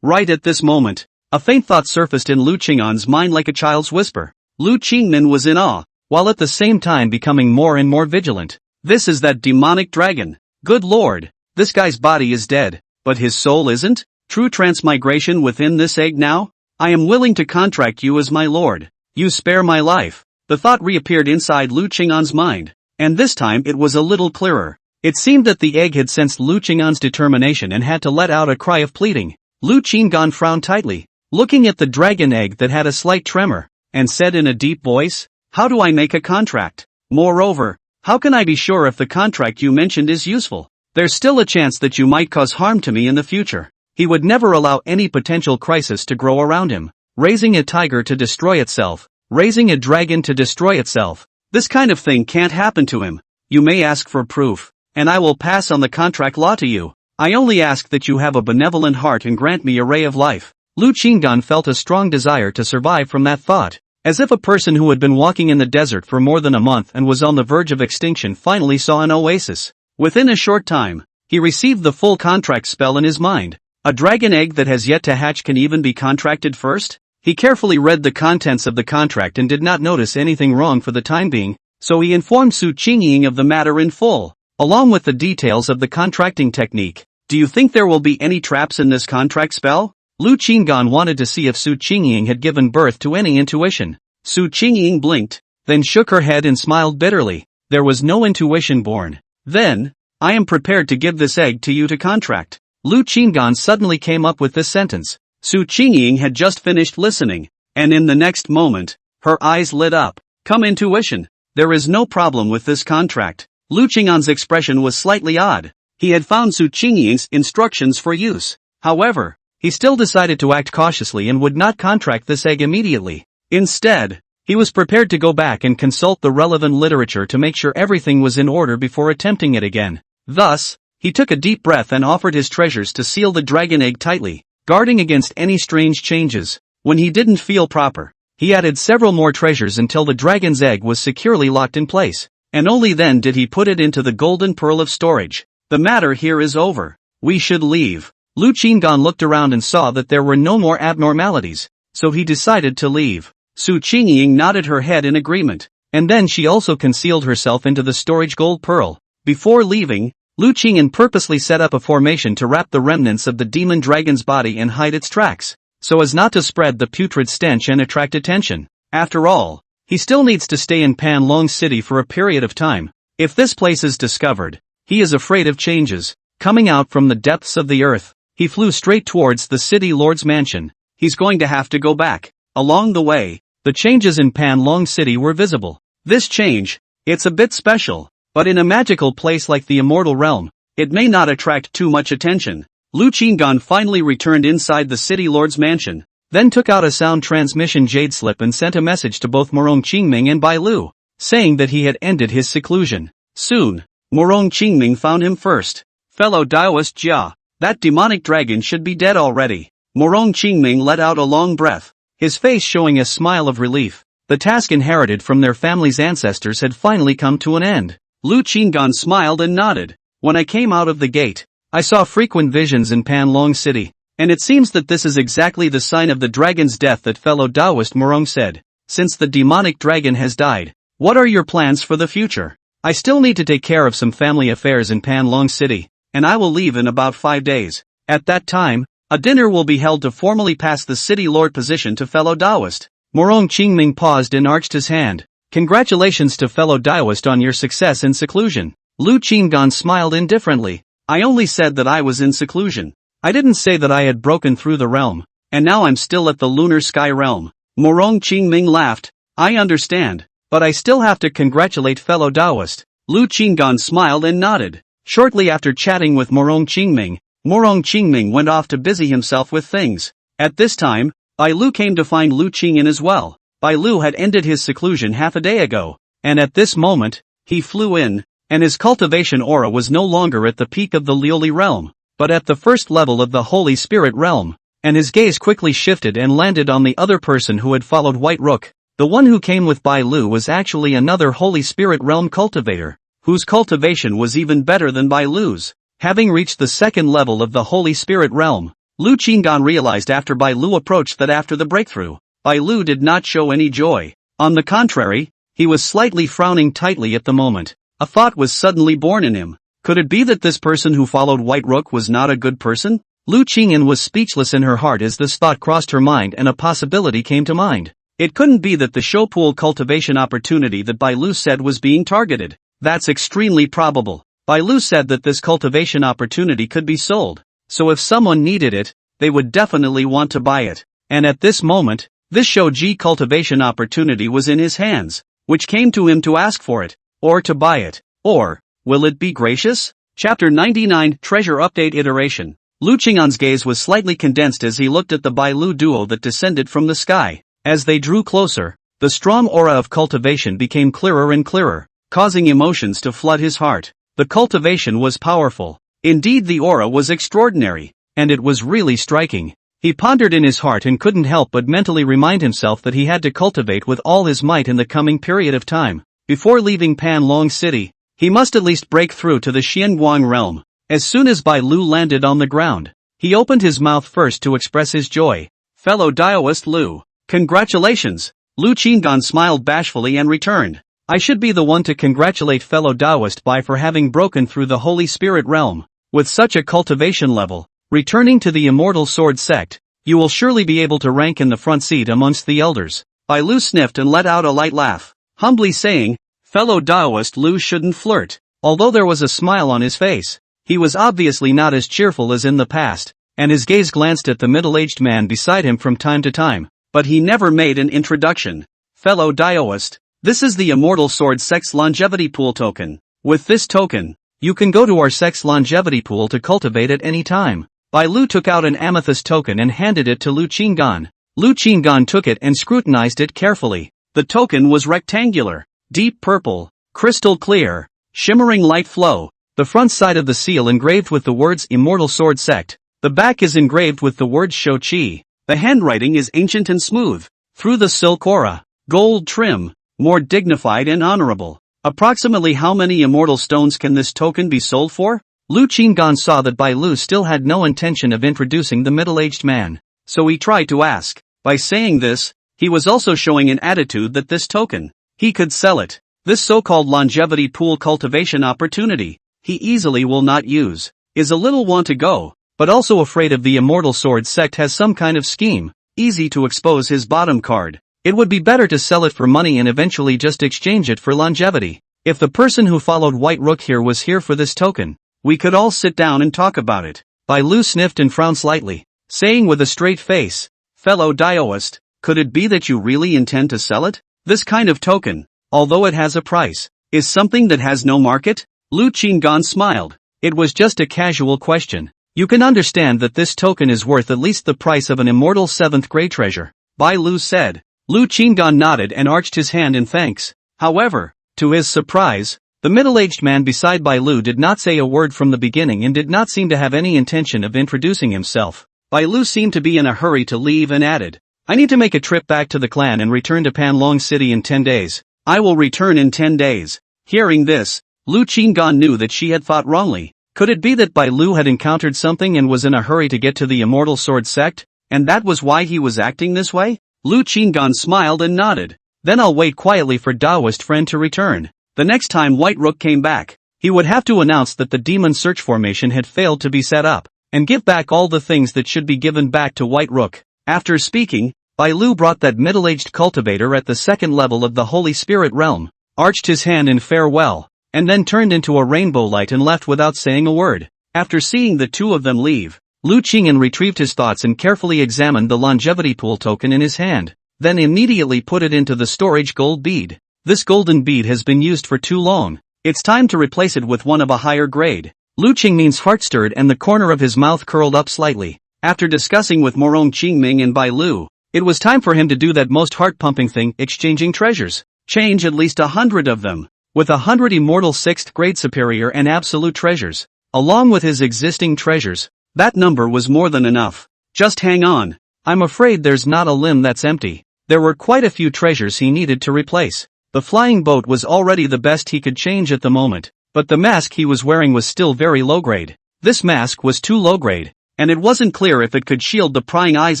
Right at this moment, a faint thought surfaced in Lu Qing'an's mind like a child's whisper. Lu Qingmin was in awe, while at the same time becoming more and more vigilant. This is that demonic dragon. Good lord, this guy's body is dead, but his soul isn't? True transmigration within this egg now? I am willing to contract you as my lord. You spare my life. The thought reappeared inside Lu Qing'an's mind, and this time it was a little clearer. It seemed that the egg had sensed Lu Qing'an's determination and had to let out a cry of pleading. Lu Qing'an frowned tightly, looking at the dragon egg that had a slight tremor, and said in a deep voice, "How do I make a contract? Moreover, how can I be sure if the contract you mentioned is useful? There's still a chance that you might cause harm to me in the future." He would never allow any potential crisis to grow around him. Raising a tiger to destroy itself, raising a dragon to destroy itself. This kind of thing can't happen to him. You may ask for proof, and I will pass on the contract law to you. I only ask that you have a benevolent heart and grant me a ray of life. Lu Qinggan felt a strong desire to survive from that thought, as if a person who had been walking in the desert for more than a month and was on the verge of extinction finally saw an oasis. Within a short time, he received the full contract spell in his mind. A dragon egg that has yet to hatch can even be contracted first? He carefully read the contents of the contract and did not notice anything wrong for the time being, so he informed Su Qingying of the matter in full, along with the details of the contracting technique. Do you think there will be any traps in this contract spell? Lu Qinggan wanted to see if Su Qingying had given birth to any intuition. Su Qingying blinked, then shook her head and smiled bitterly. There was no intuition born. Then, I am prepared to give this egg to you to contract. Lu Qinggan suddenly came up with this sentence. Su Qingying had just finished listening, and in the next moment, her eyes lit up. Come intuition. There is no problem with this contract. Lu Qing'an's expression was slightly odd. He had found Su Qingying's instructions for use. However, he still decided to act cautiously and would not contract this egg immediately. Instead, He was prepared to go back and consult the relevant literature to make sure everything was in order before attempting it again. Thus, he took a deep breath and offered his treasures to seal the dragon egg tightly, guarding against any strange changes. When he didn't feel proper, he added several more treasures until the dragon's egg was securely locked in place, and only then did he put it into the golden pearl of storage. The matter here is over. We should leave. Lu Qinggan looked around and saw that there were no more abnormalities, so he decided to leave. Su Qingying nodded her head in agreement, and then she also concealed herself into the storage gold pearl. Before leaving, Lu Qingyan purposely set up a formation to wrap the remnants of the demon dragon's body and hide its tracks, so as not to spread the putrid stench and attract attention. After all, he still needs to stay in Pan Long City for a period of time. If this place is discovered, he is afraid of changes. Coming out from the depths of the earth, he flew straight towards the city lord's mansion. He's going to have to go back. Along the way, the changes in Pan Long City were visible. This change, it's a bit special, but in a magical place like the immortal realm, it may not attract too much attention. Lu Qinggan finally returned inside the city lord's mansion, then took out a sound transmission jade slip and sent a message to both Morong Qingming and Bai Lu, saying that he had ended his seclusion. Soon, Morong Qingming found him first. Fellow Daoist Jia, that demonic dragon should be dead already. Morong Qingming let out a long breath, his face showing a smile of relief. The task inherited from their family's ancestors had finally come to an end. Lu Qinggan smiled and nodded. When I came out of the gate, I saw frequent visions in Pan Long City, and it seems that this is exactly the sign of the dragon's death that fellow Taoist Morong said. Since the demonic dragon has died, what are your plans for the future? I still need to take care of some family affairs in Pan Long City, and I will leave in about 5 days. At that time, a dinner will be held to formally pass the city lord position to fellow Taoist. Morong Qingming paused and arched his hand. Congratulations to fellow Taoist on your success in seclusion. Lu Qinggan smiled indifferently. I only said that I was in seclusion. I didn't say that I had broken through the realm, and now I'm still at the lunar sky realm. Morong Qingming laughed. I understand, but I still have to congratulate fellow Taoist. Lu Qinggan smiled and nodded. Shortly after chatting with Morong Qingming went off to busy himself with things. At this time, Bai Lu came to find Lu Qingyan as well. Bai Lu had ended his seclusion half a day ago, and at this moment, he flew in, and his cultivation aura was no longer at the peak of the Liuli realm, but at the first level of the Holy Spirit realm, and his gaze quickly shifted and landed on the other person who had followed White Rook. The one who came with Bai Lu was actually another Holy Spirit realm cultivator, whose cultivation was even better than Bai Lu's. Having reached the second level of the Holy Spirit realm, Lu Qinggan realized after Bai Lu approached that after the breakthrough, Bai Lu did not show any joy. On the contrary, he was slightly frowning tightly at the moment. A thought was suddenly born in him. Could it be that this person who followed White Rook was not a good person? Lu Qingyan was speechless in her heart as this thought crossed her mind and a possibility came to mind. It couldn't be that the Shouquan cultivation opportunity that Bai Lu said was being targeted. That's extremely probable. Bai Lu said that this cultivation opportunity could be sold, so if someone needed it, they would definitely want to buy it. And at this moment, this Shouji cultivation opportunity was in his hands, which came to him to ask for it, or to buy it, or, will it be gracious? Chapter 99 Treasure Update Iteration. Lu Qingyan's gaze was slightly condensed as he looked at the Bai Lu duo that descended from the sky. As they drew closer, the strong aura of cultivation became clearer and clearer, causing emotions to flood his heart. The cultivation was powerful. Indeed, the aura was extraordinary, and it was really striking. He pondered in his heart and couldn't help but mentally remind himself that he had to cultivate with all his might in the coming period of time. Before leaving Pan Long City, he must at least break through to the Xianguang realm. As soon as Bai Lu landed on the ground, he opened his mouth first to express his joy. Fellow Daoist Lu, congratulations! Lu Qinggan smiled bashfully and returned. I should be the one to congratulate fellow Daoist Bai for having broken through the Holy Spirit realm. With such a cultivation level, returning to the Immortal Sword sect, you will surely be able to rank in the front seat amongst the elders. Bai Lu sniffed and let out a light laugh, humbly saying, fellow Daoist Lu shouldn't flirt. Although there was a smile on his face, he was obviously not as cheerful as in the past, and his gaze glanced at the middle-aged man beside him from time to time, but he never made an introduction. Fellow Daoist, this is the Immortal Sword sect's longevity pool token. With this token, you can go to our sect's longevity pool to cultivate at any time. Bai Lu took out an amethyst token and handed it to Lu Qinggan. Lu Qinggan took it and scrutinized it carefully. The token was rectangular, deep purple, crystal clear, shimmering light flow. The front side of the seal engraved with the words Immortal Sword Sect. The back is engraved with the words Shouquan. The handwriting is ancient and smooth. Through the silk aura, gold trim, more dignified and honorable. Approximately how many immortal stones can this token be sold for? Lu Qinggan saw that Bai Lu still had no intention of introducing the middle-aged man, so he tried to ask. By saying this, he was also showing an attitude that this token, he could sell it. This so-called longevity pool cultivation opportunity, he easily will not use, is a little want to go, but also afraid of the Immortal Sword Sect has some kind of scheme, easy to expose his bottom card. It would be better to sell it for money and eventually just exchange it for longevity. If the person who followed White Rook here was here for this token, we could all sit down and talk about it. Bai Lu sniffed and frowned slightly, saying with a straight face, fellow Daoist, could it be that you really intend to sell it? This kind of token, although it has a price, is something that has no market? Lu Qinggan smiled. It was just a casual question. You can understand that this token is worth at least the price of an immortal 7th grade treasure, Bai Lu said. Lu Qinggan nodded and arched his hand in thanks. However, to his surprise, the middle-aged man beside Bai Lu did not say a word from the beginning and did not seem to have any intention of introducing himself. Bai Lu seemed to be in a hurry to leave and added, I need to make a trip back to the clan and return to Panlong City in 10 days. I will return in 10 days. Hearing this, Lu Qinggan knew that she had thought wrongly. Could it be that Bai Lu had encountered something and was in a hurry to get to the Immortal Sword Sect, and that was why he was acting this way? Lu Qinggan smiled and nodded. Then I'll wait quietly for Daoist friend to return. The next time White Rook came back, he would have to announce that the demon search formation had failed to be set up, and give back all the things that should be given back to White Rook. After speaking, Bai Lu brought that middle-aged cultivator at the second level of the Holy Spirit realm, arched his hand in farewell, and then turned into a rainbow light and left without saying a word. After seeing the two of them leave, Lu Qinggan retrieved his thoughts and carefully examined the longevity pool token in his hand, then immediately put it into the storage gold bead. This golden bead has been used for too long. It's time to replace it with one of a higher grade. Lu Qingming's heart stirred and the corner of his mouth curled up slightly. After discussing with Morong Qingming and Bai Lu, it was time for him to do that most heart-pumping thing, exchanging treasures. Change at least 100 of them. With 100 immortal 6th grade superior and absolute treasures, along with his existing treasures, that number was more than enough. Just hang on. I'm afraid there's not a limb that's empty. There were quite a few treasures he needed to replace. The flying boat was already the best he could change at the moment, but the mask he was wearing was still very low grade. This mask was too low grade, and it wasn't clear if it could shield the prying eyes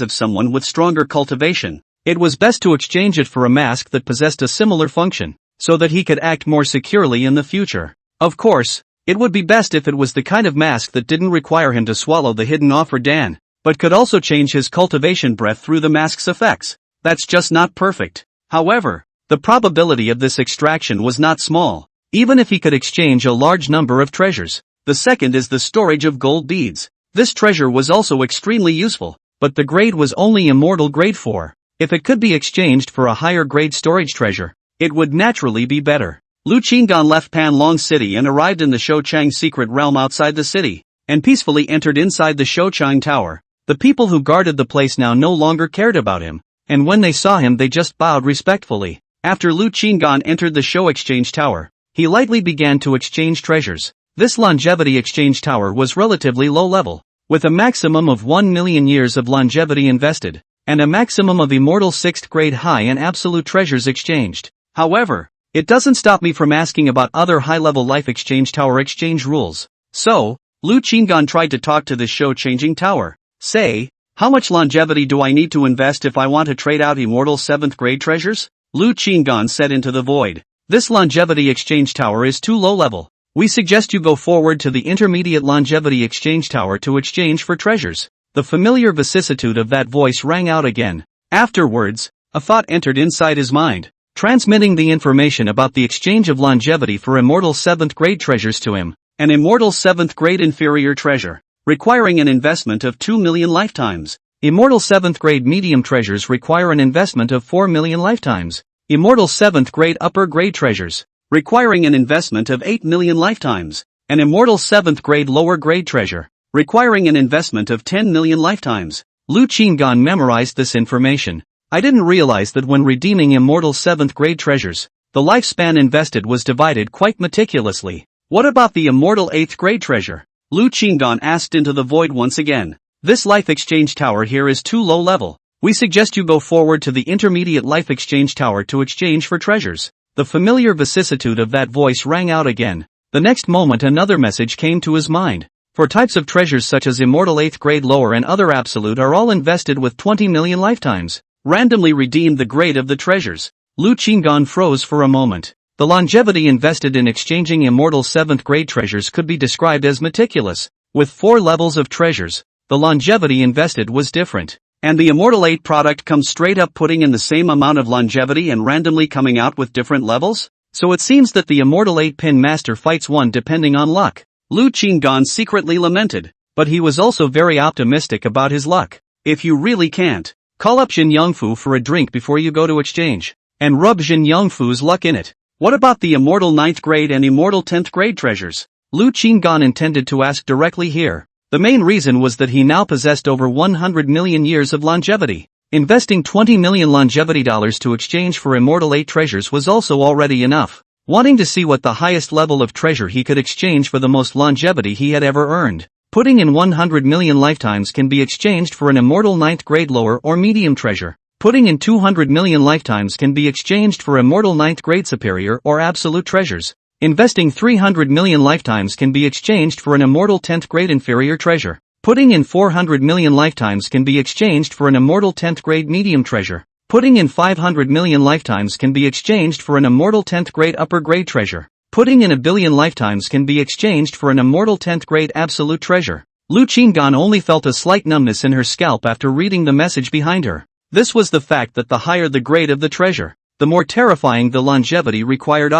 of someone with stronger cultivation. It was best to exchange it for a mask that possessed a similar function, so that he could act more securely in the future. Of course, it would be best if it was the kind of mask that didn't require him to swallow the hidden offer Dan, but could also change his cultivation breath through the mask's effects. That's just not perfect. However, the probability of this extraction was not small, even if he could exchange a large number of treasures. The second is the storage of gold beads. This treasure was also extremely useful, but the grade was only Immortal Grade 4. If it could be exchanged for a higher grade storage treasure, it would naturally be better. Lu Qinggan left Panlong City and arrived in the Shouquan secret realm outside the city, and peacefully entered inside the Shouquan Tower. The people who guarded the place now no longer cared about him, and when they saw him they just bowed respectfully. After Lu Qinggan entered the Shou Exchange Tower, he lightly began to exchange treasures. This longevity exchange tower was relatively low level, with a maximum of 1 million years of longevity invested, and a maximum of immortal 6th grade high and absolute treasures exchanged. However, it doesn't stop me from asking about other high-level life exchange tower exchange rules. So, Lu Qinggan tried to talk to the Shou Changing Tower. Say, how much longevity do I need to invest if I want to trade out immortal 7th grade treasures? Lu Qinggan said into the void. This longevity exchange tower is too low level. We suggest you go forward to the intermediate longevity exchange tower to exchange for treasures. The familiar vicissitude of that voice rang out again. Afterwards, a thought entered inside his mind, transmitting the information about the exchange of longevity for immortal 7th grade treasures to him. An immortal 7th grade inferior treasure, requiring an investment of 2 million lifetimes. Immortal 7th grade medium treasures require an investment of 4 million lifetimes. Immortal 7th grade upper grade treasures, requiring an investment of 8 million lifetimes. An immortal 7th grade lower grade treasure, requiring an investment of 10 million lifetimes. Lu Qinggan memorized this information, I didn't realize that when redeeming immortal 7th grade treasures, the lifespan invested was divided quite meticulously. What about the immortal 8th grade treasure? Lu Qinggan asked into the void once again. This life exchange tower here is too low level. We suggest you go forward to the intermediate life exchange tower to exchange for treasures. The familiar vicissitude of that voice rang out again. The next moment another message came to his mind. For types of treasures such as immortal 8th grade lower and other absolute are all invested with 20 million lifetimes. Randomly redeem the grade of the treasures. Lu Qinggan froze for a moment. The longevity invested in exchanging immortal 7th grade treasures could be described as meticulous. With 4 levels of treasures, the longevity invested was different. And the immortal 8 product comes straight up putting in the same amount of longevity and randomly coming out with different levels? So it seems that the immortal 8-pin master fights one depending on luck. Lu Qinggan secretly lamented. But he was also very optimistic about his luck. If you really can't, call up Jin Yongfu for a drink before you go to exchange. And rub Jin Yongfu's luck in it. What about the immortal 9th grade and immortal 10th grade treasures? Lu Qinggan intended to ask directly here. The main reason was that he now possessed over 100 million years of longevity. Investing 20 million longevity dollars to exchange for immortal 8 treasures was also already enough. Wanting to see what the highest level of treasure he could exchange for the most longevity he had ever earned. Putting in 100 million lifetimes can be exchanged for an immortal 9th grade lower or medium treasure. Putting in 200 million lifetimes can be exchanged for immortal 9th grade superior or absolute treasures. Investing 300 million lifetimes can be exchanged for an immortal 10th grade inferior treasure. Putting in 400 million lifetimes can be exchanged for an immortal 10th grade medium treasure. Putting in 500 million lifetimes can be exchanged for an immortal 10th grade upper grade treasure. Putting in a billion lifetimes can be exchanged for an immortal 10th grade absolute treasure. Lu Qinggan only felt a slight numbness in her scalp after reading the message behind her. This was the fact that the higher the grade of the treasure, the more terrifying the longevity required.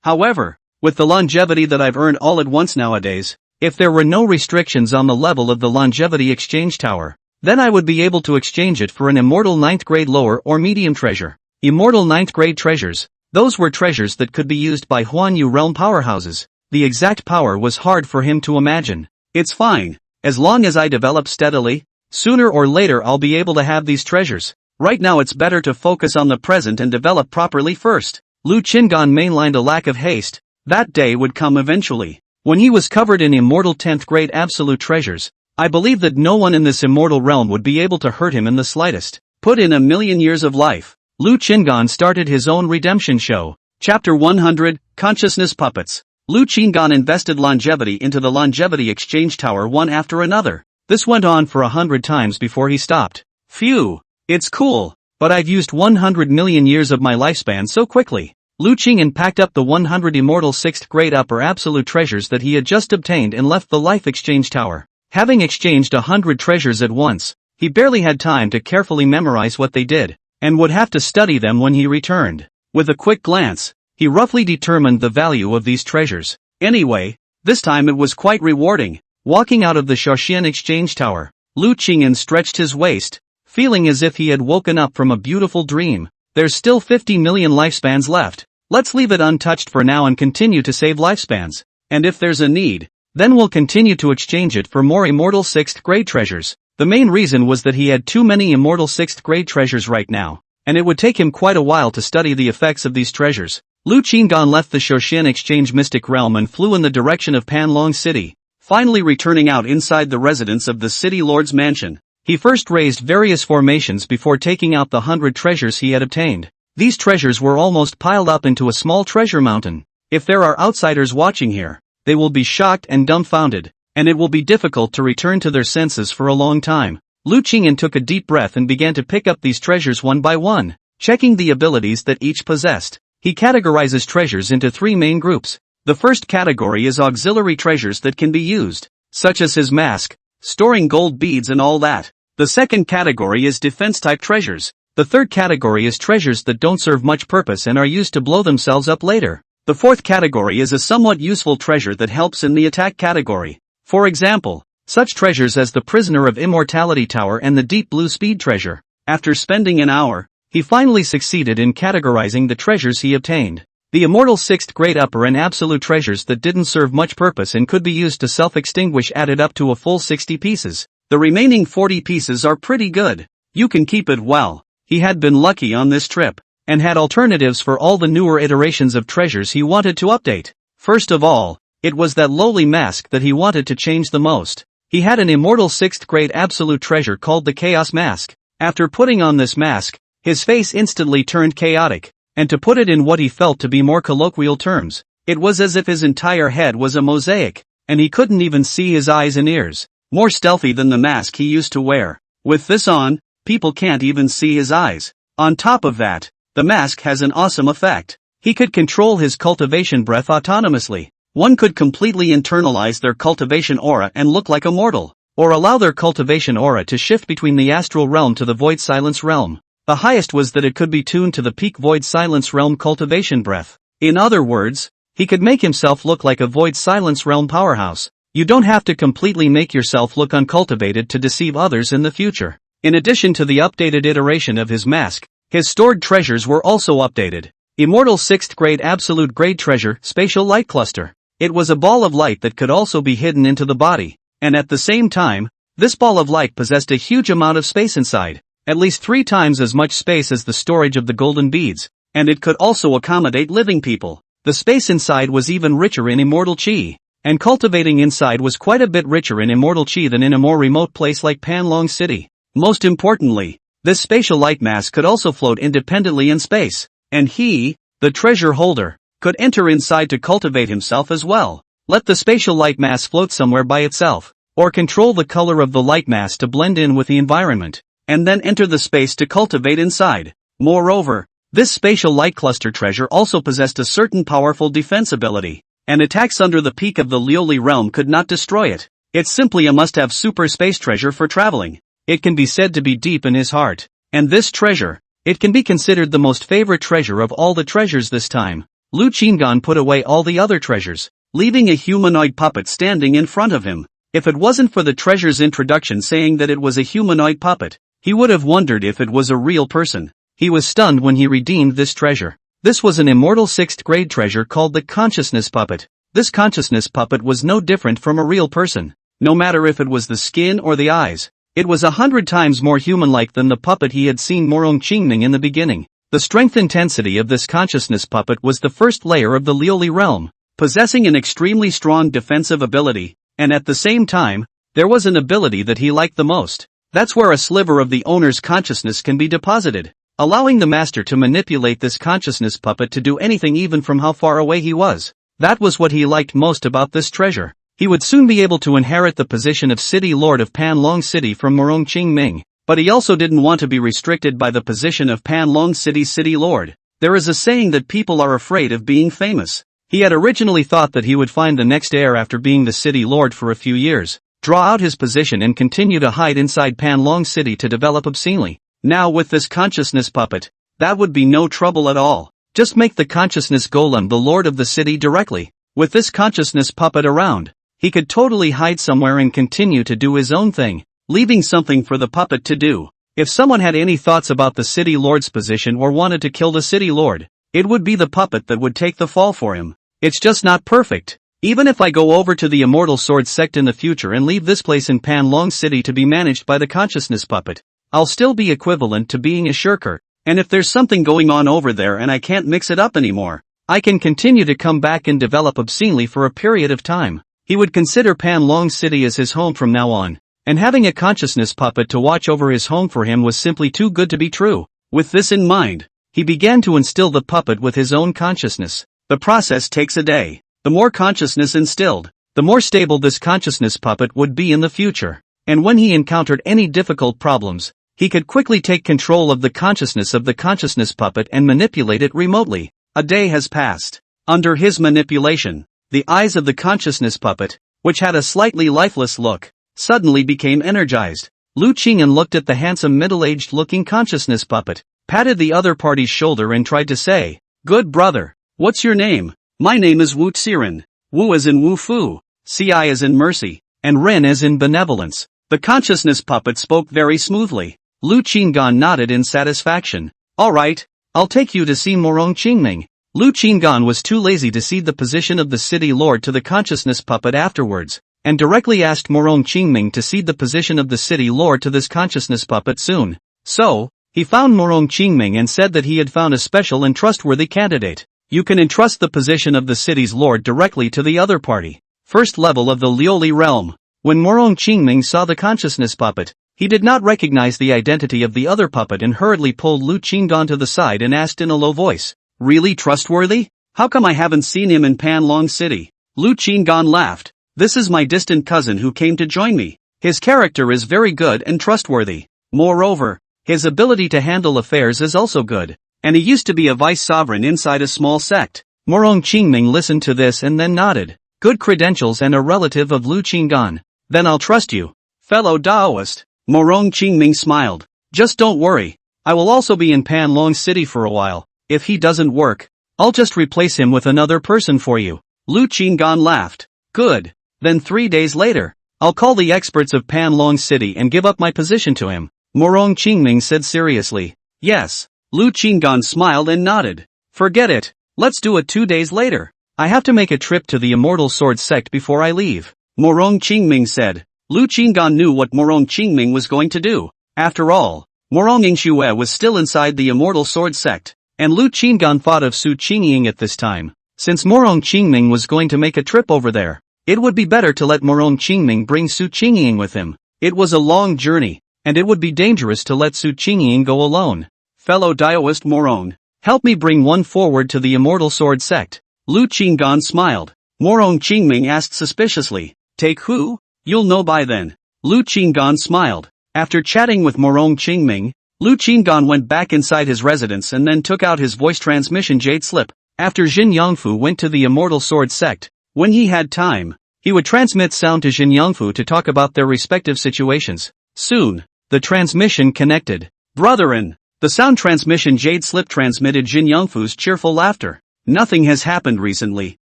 However, with the longevity that I've earned all at once nowadays, if there were no restrictions on the level of the longevity exchange tower, then I would be able to exchange it for an immortal 9th grade lower or medium treasure. Immortal 9th grade treasures, those were treasures that could be used by Huang realm powerhouses. The exact power was hard for him to imagine. It's fine, as long as I develop steadily, sooner or later I'll be able to have these treasures. Right now it's better to focus on the present and develop properly first. Lu Qinggan mainlined a lack of haste. That day would come eventually. When he was covered in immortal 10th grade absolute treasures, I believe that no one in this immortal realm would be able to hurt him in the slightest. Put in 1,000,000 years of life. Lu Qinggan started his own redemption show. Chapter 100, Consciousness Puppets. Lu Qinggan invested longevity into the longevity exchange tower one after another. This went on for 100 times before he stopped. Phew, it's cool, but I've used 100 million years of my lifespan so quickly. Lu Qinggan packed up the 100 immortal 6th grade upper absolute treasures that he had just obtained and left the life exchange tower. Having exchanged 100 treasures at once, he barely had time to carefully memorize what they did, and would have to study them when he returned. With a quick glance, he roughly determined the value of these treasures. Anyway, this time it was quite rewarding. Walking out of the Shouquan exchange tower, Lu Qinggan stretched his waist, feeling as if he had woken up from a beautiful dream. There's still 50 million lifespans left. Let's leave it untouched for now and continue to save lifespans. And if there's a need, then we'll continue to exchange it for more immortal 6th grade treasures. The main reason was that he had too many immortal 6th grade treasures right now, and it would take him quite a while to study the effects of these treasures. Lu Qinggan left the Shouquan exchange mystic realm and flew in the direction of Panlong City, finally returning out inside the residence of the city lord's mansion. He first raised various formations before taking out the 100 treasures he had obtained. These treasures were almost piled up into a small treasure mountain. If there are outsiders watching here, they will be shocked and dumbfounded, and it will be difficult to return to their senses for a long time. Lu Qinggan took a deep breath and began to pick up these treasures one by one, checking the abilities that each possessed. He categorizes treasures into 3 main groups. The first category is auxiliary treasures that can be used, such as his mask, storing gold beads and all that. The second category is defense-type treasures. The third category is treasures that don't serve much purpose and are used to blow themselves up later. The fourth category is a somewhat useful treasure that helps in the attack category. For example, such treasures as the Prisoner of Immortality Tower and the Deep Blue Speed treasure. After spending an hour, he finally succeeded in categorizing the treasures he obtained. The immortal 6th grade upper and absolute treasures that didn't serve much purpose and could be used to self-extinguish added up to a full 60 pieces. The remaining 40 pieces are pretty good. You can keep it well. He had been lucky on this trip, and had alternatives for all the newer iterations of treasures he wanted to update. First of all, it was that lowly mask that he wanted to change the most. He had an immortal 6th grade absolute treasure called the Chaos Mask. After putting on this mask, his face instantly turned chaotic, and to put it in what he felt to be more colloquial terms, it was as if his entire head was a mosaic, and he couldn't even see his eyes and ears. More stealthy than the mask he used to wear. With this on, people can't even see his eyes. On top of that, the mask has an awesome effect. He could control his cultivation breath autonomously. One could completely internalize their cultivation aura and look like a mortal, or allow their cultivation aura to shift between the astral realm to the void silence realm. The highest was that it could be tuned to the peak void silence realm cultivation breath. In other words, he could make himself look like a void silence realm powerhouse. You don't have to completely make yourself look uncultivated to deceive others in the future. In addition to the updated iteration of his mask, his stored treasures were also updated. Immortal 6th grade absolute grade treasure, spatial light cluster. It was a ball of light that could also be hidden into the body, and at the same time, this ball of light possessed a huge amount of space inside, at least 3 times as much space as the storage of the golden beads, and it could also accommodate living people. The space inside was even richer in immortal chi, and cultivating inside was quite a bit richer in immortal chi than in a more remote place like Panlong City. Most importantly, this spatial light mask could also float independently in space, and he, the treasure holder, could enter inside to cultivate himself as well. Let the spatial light mass float somewhere by itself, or control the color of the light mass to blend in with the environment, and then enter the space to cultivate inside. Moreover, this spatial light cluster treasure also possessed a certain powerful defense ability, and attacks under the peak of the Lioli realm could not destroy it. It's simply a must-have super space treasure for traveling. It can be said to be deep in his heart, and this treasure, it can be considered the most favorite treasure of all the treasures this time. Lu Qingan put away all the other treasures, leaving a humanoid puppet standing in front of him. If it wasn't for the treasure's introduction saying that it was a humanoid puppet, he would have wondered if it was a real person. He was stunned when he redeemed this treasure. This was an immortal 6th grade treasure called the Consciousness Puppet. This consciousness puppet was no different from a real person. No matter if it was the skin or the eyes, it was 100 times more human-like than the puppet he had seen Morong Qingming in the beginning. The strength intensity of this consciousness puppet was the first layer of the Lioli realm, possessing an extremely strong defensive ability, and at the same time, there was an ability that he liked the most. That's where a sliver of the owner's consciousness can be deposited, allowing the master to manipulate this consciousness puppet to do anything even from how far away he was. That was what he liked most about this treasure. He would soon be able to inherit the position of City Lord of Panlong City from Morong Qingming. But he also didn't want to be restricted by the position of Panlong City's City Lord. There is a saying that people are afraid of being famous. He had originally thought that he would find the next heir after being the City Lord for a few years, draw out his position and continue to hide inside Panlong City to develop obscenely. Now with this consciousness puppet, that would be no trouble at all. Just make the consciousness golem the lord of the city directly. With this consciousness puppet around, he could totally hide somewhere and continue to do his own thing, leaving something for the puppet to do. If someone had any thoughts about the city lord's position or wanted to kill the city lord, it would be the puppet that would take the fall for him. It's just not perfect. Even if I go over to the Immortal Sword sect in the future and leave this place in Panlong City to be managed by the consciousness puppet, I'll still be equivalent to being a shirker, and if there's something going on over there and I can't mix it up anymore, I can continue to come back and develop obscenely for a period of time. He would consider Panlong City as his home from now on, and having a consciousness puppet to watch over his home for him was simply too good to be true. With this in mind, he began to instill the puppet with his own consciousness. The process takes a day. The more consciousness instilled, the more stable this consciousness puppet would be in the future. And when he encountered any difficult problems, he could quickly take control of the consciousness puppet and manipulate it remotely. A day has passed. Under his manipulation, the eyes of the consciousness puppet, which had a slightly lifeless look, suddenly became energized. Lu Qing'an looked at the handsome middle-aged looking consciousness puppet, patted the other party's shoulder and tried to say, "Good brother, what's your name?" "My name is Wu Tsiren. Wu as in Wu Fu, Ci as in mercy, and Ren as in benevolence." The consciousness puppet spoke very smoothly. Lu Qinggan nodded in satisfaction. "Alright, I'll take you to see Morong Qingming." Lu Qinggan was too lazy to cede the position of the city lord to the consciousness puppet afterwards, and directly asked Morong Qingming to cede the position of the city lord to this consciousness puppet soon. So, He found Morong Qingming and said that he had found a special and trustworthy candidate. You can entrust the position of the city's lord directly to the other party. First level of the Lioli realm. When Morong Qingming saw the consciousness puppet, he did not recognize the identity of the other puppet and hurriedly pulled Lu Qinggan to the side and asked in a low voice, "Really trustworthy? How come I haven't seen him in Panlong City?" Lu Qinggan laughed. "This is my distant cousin who came to join me. His character is very good and trustworthy. Moreover, his ability to handle affairs is also good, and he used to be a vice sovereign inside a small sect." Morong Qingming listened to this and then nodded. "Good credentials and a relative of Lu Qinggan. Then I'll trust you, fellow Daoist." Morong Qingming smiled. "Just don't worry. I will also be in Panlong City for a while. If he doesn't work, I'll just replace him with another person for you." Lu Qinggan laughed. "Good. Then 3 days later, I'll call the experts of Panlong City and give up my position to him." Morong Qingming said seriously. "Yes." Lu Qinggan smiled and nodded. "Forget it. Let's do it 2 days later. I have to make a trip to the Immortal Sword sect before I leave." Morong Qingming said. Lu Qinggan knew what Morong Qingming was going to do. After all, Morong Ingxue was still inside the Immortal Sword sect, and Lu Qinggan thought of Su Qingying at this time. Since Morong Qingming was going to make a trip over there, it would be better to let Morong Qingming bring Su Qingying with him. It was a long journey, and it would be dangerous to let Su Qingying go alone. "Fellow Daoist Morong, help me bring one forward to the Immortal Sword sect." Lu Qinggan smiled. Morong Qingming asked suspiciously, "Take who? You'll know by then." Lu Qinggan smiled. After chatting with Morong Qingming, Lu Qinggan went back inside his residence and then took out his voice transmission jade slip. After Jin Yangfu went to the Immortal Sword sect, when he had time, he would transmit sound to Jin Yangfu to talk about their respective situations. Soon, the transmission connected. "Brotherin." The sound transmission jade slip transmitted Jin Yangfu's cheerful laughter. "Nothing has happened recently,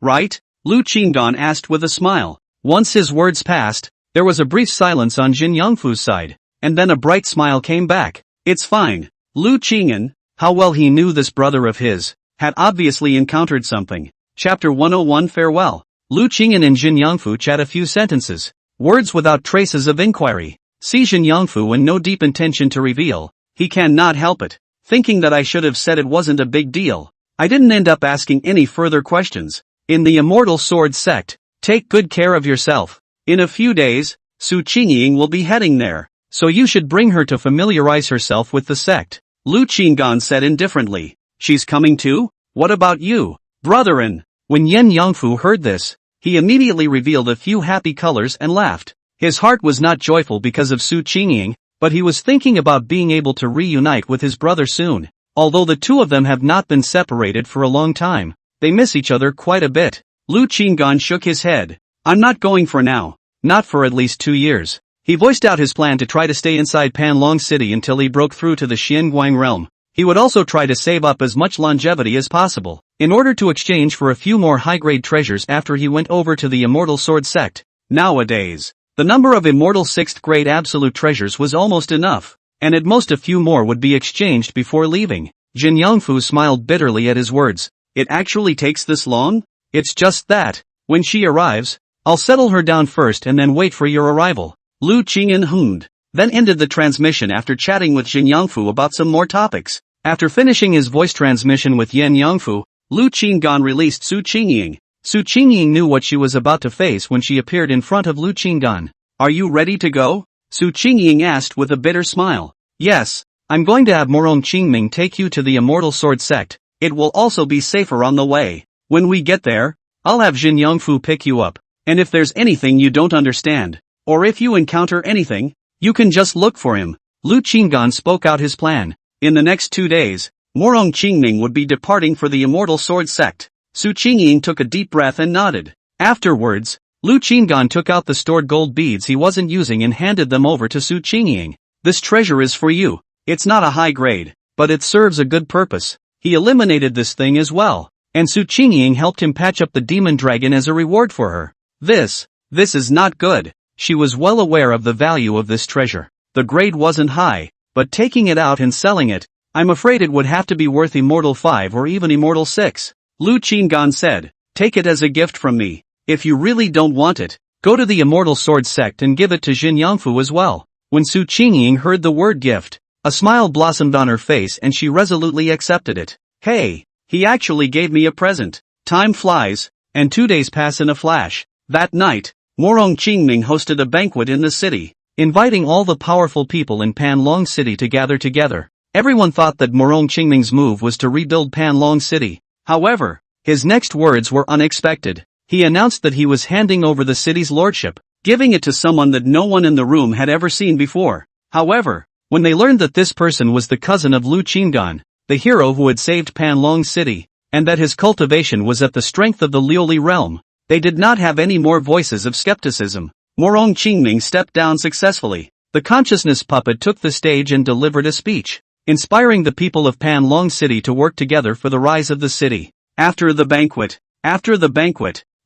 right?" Lu Qinggan asked with a smile. Once his words passed, there was a brief silence on Jin Yangfu's side, and then a bright smile came back. "It's fine." Lu Qingyan, how well he knew this brother of his, had obviously encountered something. Chapter 101 Farewell. Lu Qingyan and Jin Yangfu chat a few sentences. Words without traces of inquiry. See Jin Yangfu and no deep intention to reveal. He cannot help it. Thinking that I should have said it wasn't a big deal. I didn't end up asking any further questions. In the Immortal Sword sect, take good care of yourself. In a few days, Su Qingying will be heading there, so you should bring her to familiarize herself with the sect. Lu Qinggan said indifferently. "She's coming too? What about you, brotherin?" When Yen Yangfu heard this, he immediately revealed a few happy colors and laughed. His heart was not joyful because of Su Qingying, but he was thinking about being able to reunite with his brother soon. Although the two of them have not been separated for a long time, they miss each other quite a bit. Lu Qinggan shook his head. "I'm not going for now. Not for at least 2 years." He voiced out his plan to try to stay inside Panlong City until he broke through to the Xianguang realm. He would also try to save up as much longevity as possible, in order to exchange for a few more high-grade treasures after he went over to the Immortal Sword sect. Nowadays, the number of Immortal 6th grade absolute treasures was almost enough, and at most a few more would be exchanged before leaving. Jin Yangfu smiled bitterly at his words. "It actually takes this long?" "It's just that. When she arrives, I'll settle her down first and then wait for your arrival." Lu Qingyan hummed, then ended the transmission after chatting with Jin Yangfu about some more topics. After finishing his voice transmission with Yen Yangfu, Lu Qinggan released Su Qingying. Su Qingying knew what she was about to face when she appeared in front of Lu Qinggan. "Are you ready to go?" Su Qingying asked with a bitter smile. "Yes, I'm going to have Morong Qingming take you to the Immortal Sword sect. It will also be safer on the way. When we get there, I'll have Jin Yangfu pick you up, and if there's anything you don't understand, or if you encounter anything, you can just look for him." Lu Qinggan spoke out his plan. In the next 2 days, Morong Qingming would be departing for the Immortal Sword sect. Su Qingying took a deep breath and nodded. Afterwards, Lu Qinggan took out the stored gold beads he wasn't using and handed them over to Su Qingying. "This treasure is for you. It's not a high grade, but it serves a good purpose." He eliminated this thing as well, and Su Qingying helped him patch up the demon dragon as a reward for her. This is not good. She was well aware of the value of this treasure. The grade wasn't high, but taking it out and selling it, I'm afraid it would have to be worth Immortal 5 or even Immortal 6. Lu Qinggan said, "Take it as a gift from me. If you really don't want it, go to the Immortal Sword sect and give it to Jin Yangfu as well." When Su Qingying heard the word gift, A smile blossomed on her face and she resolutely accepted it. Hey, he actually gave me a present. Time flies, and 2 days pass in a flash. That night, Morong Qingming hosted a banquet in the city, inviting all the powerful people in Panlong City to gather together. Everyone thought that Morong Qingming's move was to rebuild Panlong City. However, his next words were unexpected. He announced that he was handing over the city's lordship, giving it to someone that no one in the room had ever seen before. However, when they learned that this person was the cousin of Lu Qinggan, the hero who had saved Panlong City, and that his cultivation was at the strength of the Liuli realm, they did not have any more voices of skepticism. Morong Qingming stepped down successfully. The consciousness puppet took the stage and delivered a speech, inspiring the people of Panlong City to work together for the rise of the city. After the banquet,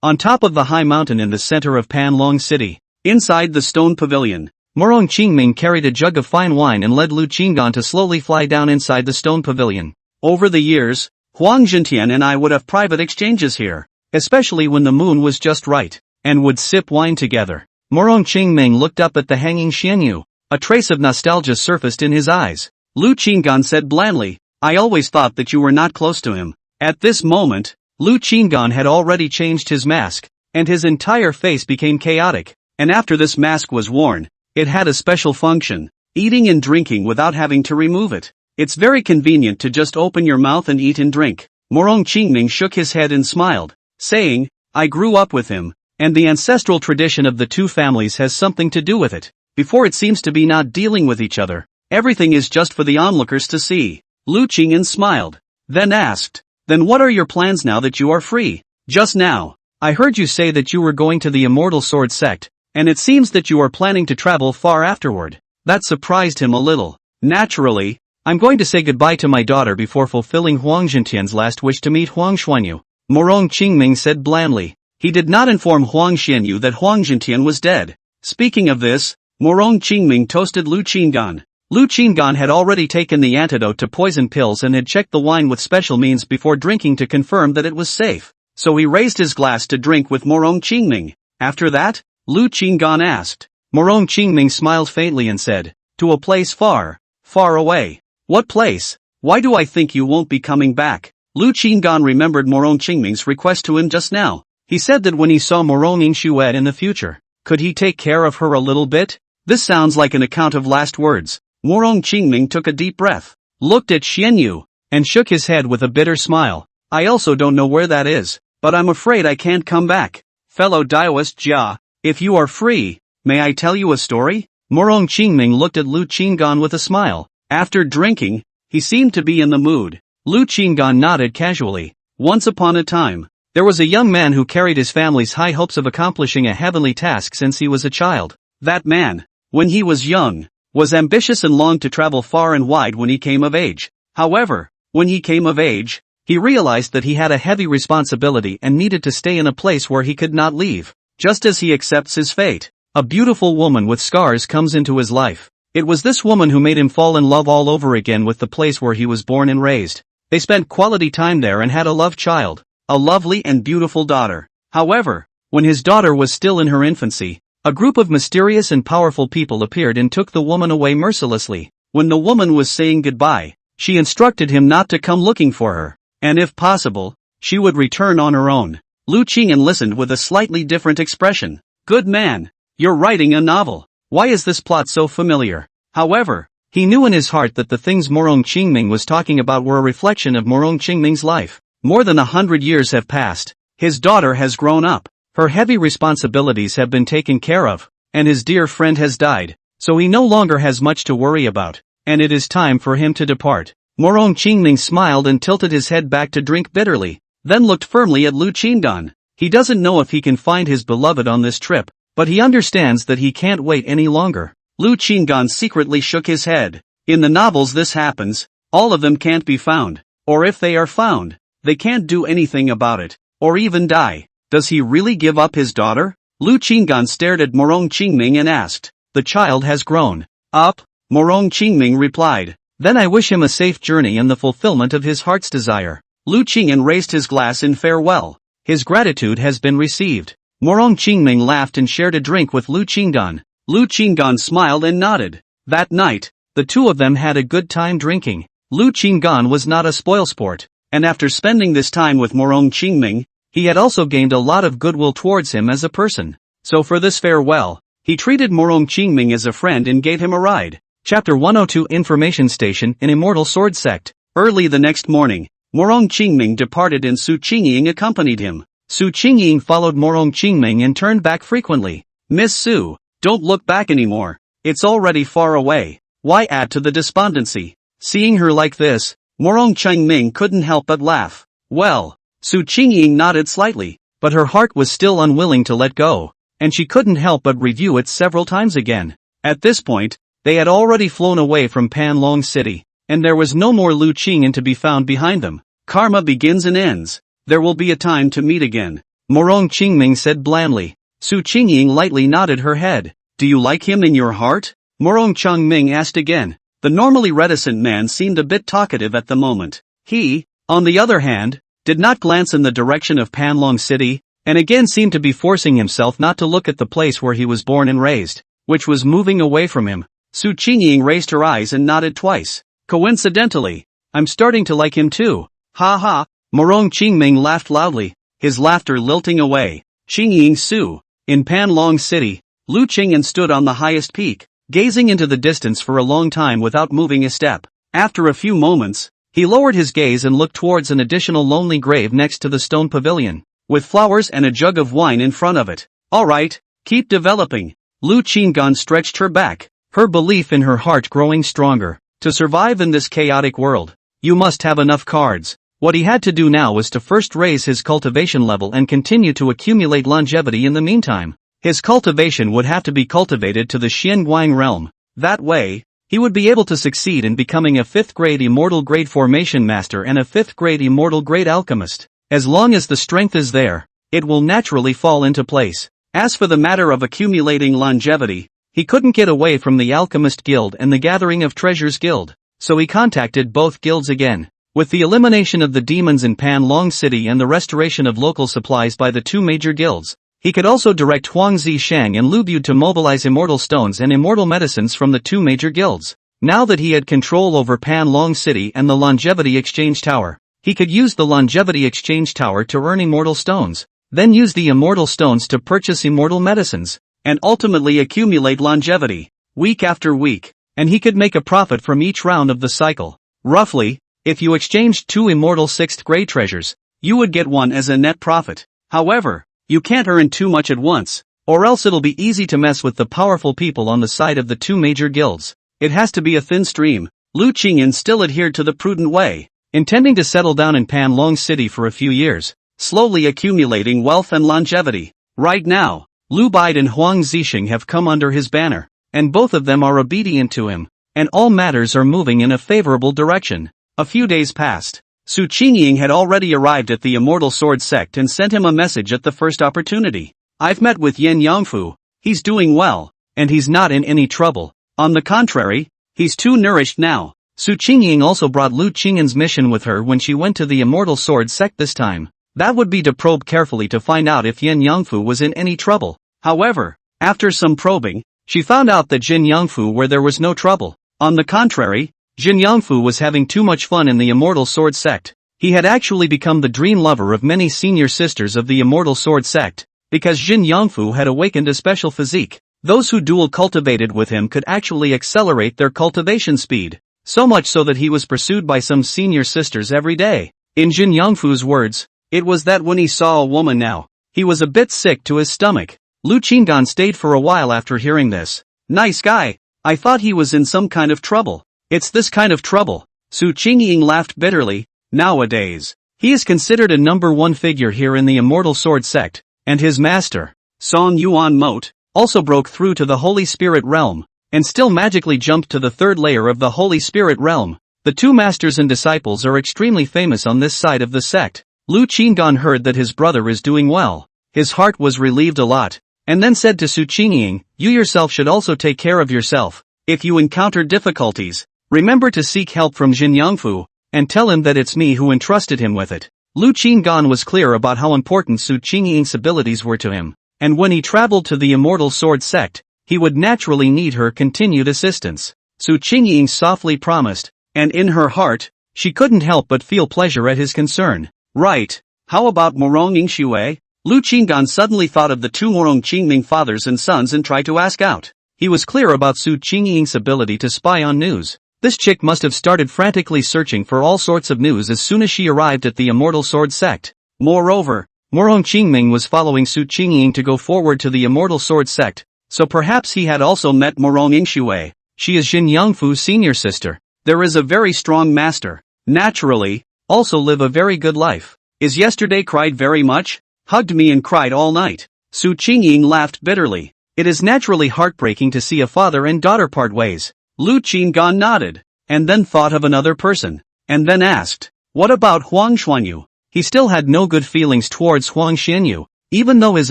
on top of the high mountain in the center of Panlong City, inside the stone pavilion, Morong Qingming carried a jug of fine wine and led Lu Qinggan to slowly fly down inside the stone pavilion. Over the years, Huang Jintian and I would have private exchanges here, especially when the moon was just right, and would sip wine together. Morong Qingming looked up at the hanging Xianyu. A trace of nostalgia surfaced in his eyes. Lu Qinggan said blandly, I always thought that you were not close to him. At this moment, Lu Qinggan had already changed his mask, and his entire face became chaotic. And after this mask was worn, it had a special function, eating and drinking without having to remove it. It's very convenient to just open your mouth and eat and drink. Morong Qingming shook his head and smiled, saying, I grew up with him, and the ancestral tradition of the two families has something to do with it. Before it seems to be not dealing with each other. Everything is just for the onlookers to see. Lu Qingyan smiled, then asked, then what are your plans now that you are free? Just now, I heard you say that you were going to the Immortal Sword sect, and it seems that you are planning to travel far afterward. That surprised him a little. Naturally, I'm going to say goodbye to my daughter before fulfilling Huang Jintian's last wish to meet Huang Xuanyu. Morong Qingming said blandly. He did not inform Huang Xianyu that Huang Jintian was dead. Speaking of this, Morong Qingming toasted Lu Qinggan. Lu Qinggan had already taken the antidote to poison pills and had checked the wine with special means before drinking to confirm that it was safe. So he raised his glass to drink with Morong Qingming. After that, Lu Qinggan asked. Morong Qingming smiled faintly and said, to a place far, far away. What place? Why do I think you won't be coming back? Lu Qinggan remembered Morong Qingming's request to him just now. He said that when he saw Morong Inshuet in the future, could he take care of her a little bit? This sounds like an account of last words. Morong Qingming took a deep breath, looked at Xianyu, and shook his head with a bitter smile. I also don't know where that is, but I'm afraid I can't come back. Fellow Daoist Jia, if you are free, may I tell you a story? Morong Qingming looked at Lu Qinggan with a smile. After drinking, he seemed to be in the mood. Lu Qinggan nodded casually. Once upon a time, there was a young man who carried his family's high hopes of accomplishing a heavenly task since he was a child. That man, when he was young, was ambitious and longed to travel far and wide when he came of age. However, when he came of age, he realized that he had a heavy responsibility and needed to stay in a place where he could not leave. Just as he accepts his fate, a beautiful woman with scars comes into his life. It was this woman who made him fall in love all over again with the place where he was born and raised. They spent quality time there and had a love child, a lovely and beautiful daughter. However, when his daughter was still in her infancy, a group of mysterious and powerful people appeared and took the woman away mercilessly. When the woman was saying goodbye, she instructed him not to come looking for her, and if possible, she would return on her own. Lu Qingyan listened with a slightly different expression. Good man, you're writing a novel. Why is this plot so familiar? However, he knew in his heart that the things Morong Qingming was talking about were a reflection of Morong Qingming's life. More than 100 years have passed. His daughter has grown up. Her heavy responsibilities have been taken care of, and his dear friend has died, so he no longer has much to worry about, and it is time for him to depart. Morong Qingming smiled and tilted his head back to drink bitterly, then looked firmly at Lu Qinggan. He doesn't know if he can find his beloved on this trip, but he understands that he can't wait any longer. Lu Qinggan secretly shook his head. In the novels this happens, all of them can't be found, or if they are found, they can't do anything about it, or even die. Does he really give up his daughter? Lu Qinggan stared at Morong Qingming and asked. The child has grown up, Morong Qingming replied. Then I wish him a safe journey and the fulfillment of his heart's desire. Lu Qingyan raised his glass in farewell. His gratitude has been received. Morong Qingming laughed and shared a drink with Lu Qinggan. Lu Qinggan smiled and nodded. That night, The two of them had a good time drinking. Lu Qinggan was not a spoilsport, and after spending this time with Morong Qingming, he had also gained a lot of goodwill towards him as a person. So for this farewell, he treated Morong Qingming as a friend and gave him a ride. Chapter 102 Information Station in Immortal Sword Sect. Early the next morning, Morong Qingming departed and Su Qingying accompanied him. Su Qingying followed Morong Qingming and turned back frequently. Miss Su, don't look back anymore. It's already far away. Why add to the despondency? Seeing her like this, Morong Qingming couldn't help but laugh. Well, Su Qingying nodded slightly, but her heart was still unwilling to let go, and she couldn't help but review it several times again. At this point, they had already flown away from Panlong City, and there was no more Lu Qingyan to be found behind them. Karma begins and ends. There will be a time to meet again, Morong Qingming said blandly. Su Qingying lightly nodded her head. Do you like him in your heart? Morong Qingming asked again. The normally reticent man seemed a bit talkative at the moment. He, on the other hand, did not glance in the direction of Panlong City, and again seemed to be forcing himself not to look at the place where he was born and raised, which was moving away from him. Su Qingying raised her eyes and nodded twice. Coincidentally, I'm starting to like him too. Ha ha, Morong Qingming laughed loudly, his laughter lilting away. Qingying Su. In Panlong City, Lu Qingyan stood on the highest peak, gazing into the distance for a long time without moving a step. After a few moments, he lowered his gaze and looked towards an additional lonely grave next to the stone pavilion, with flowers and a jug of wine in front of it. Alright, keep developing. Lu Qinggan stretched her back, her belief in her heart growing stronger. To survive in this chaotic world, you must have enough cards. What he had to do now was to first raise his cultivation level and continue to accumulate longevity in the meantime. His cultivation would have to be cultivated to the Xianguang realm. That way, he would be able to succeed in becoming a 5th grade immortal grade formation master and a 5th grade immortal grade alchemist. As long as the strength is there, it will naturally fall into place. As for the matter of accumulating longevity, he couldn't get away from the Alchemist Guild and the Gathering of Treasures Guild, so he contacted both guilds again. With the elimination of the demons in Panlong City and the restoration of local supplies by the two major guilds, he could also direct Huang Zishang and Lu Bu to mobilize immortal stones and immortal medicines from the two major guilds. Now that he had control over Panlong City and the Longevity Exchange Tower, he could use the Longevity Exchange Tower to earn immortal stones, then use the immortal stones to purchase immortal medicines, and ultimately accumulate longevity, week after week, and he could make a profit from each round of the cycle. Roughly, if you exchanged 2 immortal 6th grade treasures, you would get 1 as a net profit. However, you can't earn too much at once, or else it'll be easy to mess with the powerful people on the side of the two major guilds. It has to be a thin stream. Lu Qingyan still adhered to the prudent way, intending to settle down in Panlong City for a few years, slowly accumulating wealth and longevity. Right now, Lu Bide and Huang Zisheng have come under his banner, and both of them are obedient to him, and all matters are moving in a favorable direction. A few days passed. Su Qingying had already arrived at the Immortal Sword Sect and sent him a message at the first opportunity. I've met with Yin Yangfu. He's doing well, and he's not in any trouble. On the contrary, he's too nourished now. Su Qingying also brought Lu Qingyan's mission with her when she went to the Immortal Sword Sect this time. That would be to probe carefully to find out if Yin Yangfu was in any trouble. However, after some probing, she found out that Jin Yangfu where there was no trouble. On the contrary, Jin Yangfu was having too much fun in the Immortal Sword Sect. He had actually become the dream lover of many senior sisters of the Immortal Sword Sect, because Jin Yangfu had awakened a special physique. Those who dual cultivated with him could actually accelerate their cultivation speed, so much so that he was pursued by some senior sisters every day. In Jin Yangfu's words, it was that when he saw a woman now, he was a bit sick to his stomach. Lu Qinggan stayed for a while after hearing this. Nice guy. I thought he was in some kind of trouble. It's this kind of trouble. Su Qingying laughed bitterly. Nowadays, he is considered a number 1 figure here in the Immortal Sword Sect, and his master, Song Yuan Moat, also broke through to the Holy Spirit realm, and still magically jumped to the 3rd layer of the Holy Spirit realm. The two masters and disciples are extremely famous on this side of the sect. Lu Qinggan heard that his brother is doing well. His heart was relieved a lot, and then said to Su Qingying, you yourself should also take care of yourself. If you encounter difficulties, remember to seek help from Jin Yangfu, and tell him that it's me who entrusted him with it. Lu Qinggan was clear about how important Su Qingying's abilities were to him, and when he traveled to the Immortal Sword Sect, he would naturally need her continued assistance. Su Qingying softly promised, and in her heart, she couldn't help but feel pleasure at his concern. Right. How about Morong Yingxue? Lu Qinggan suddenly thought of the two Morong Qingming fathers and sons and tried to ask out. He was clear about Su Qingying's ability to spy on news. This chick must have started frantically searching for all sorts of news as soon as she arrived at the Immortal Sword sect. Moreover, Morong Qingming was following Su Qingying to go forward to the Immortal Sword sect, so perhaps he had also met Morong Yingxue. She is Jin Yangfu's senior sister. There is a very strong master. Naturally, also live a very good life. Is yesterday cried very much? Hugged me and cried all night. Su Qingying laughed bitterly. It is naturally heartbreaking to see a father and daughter part ways. Lu Qinggan nodded, and then thought of another person, and then asked, what about Huang Xuanyu? He still had no good feelings towards Huang Xianyu, even though his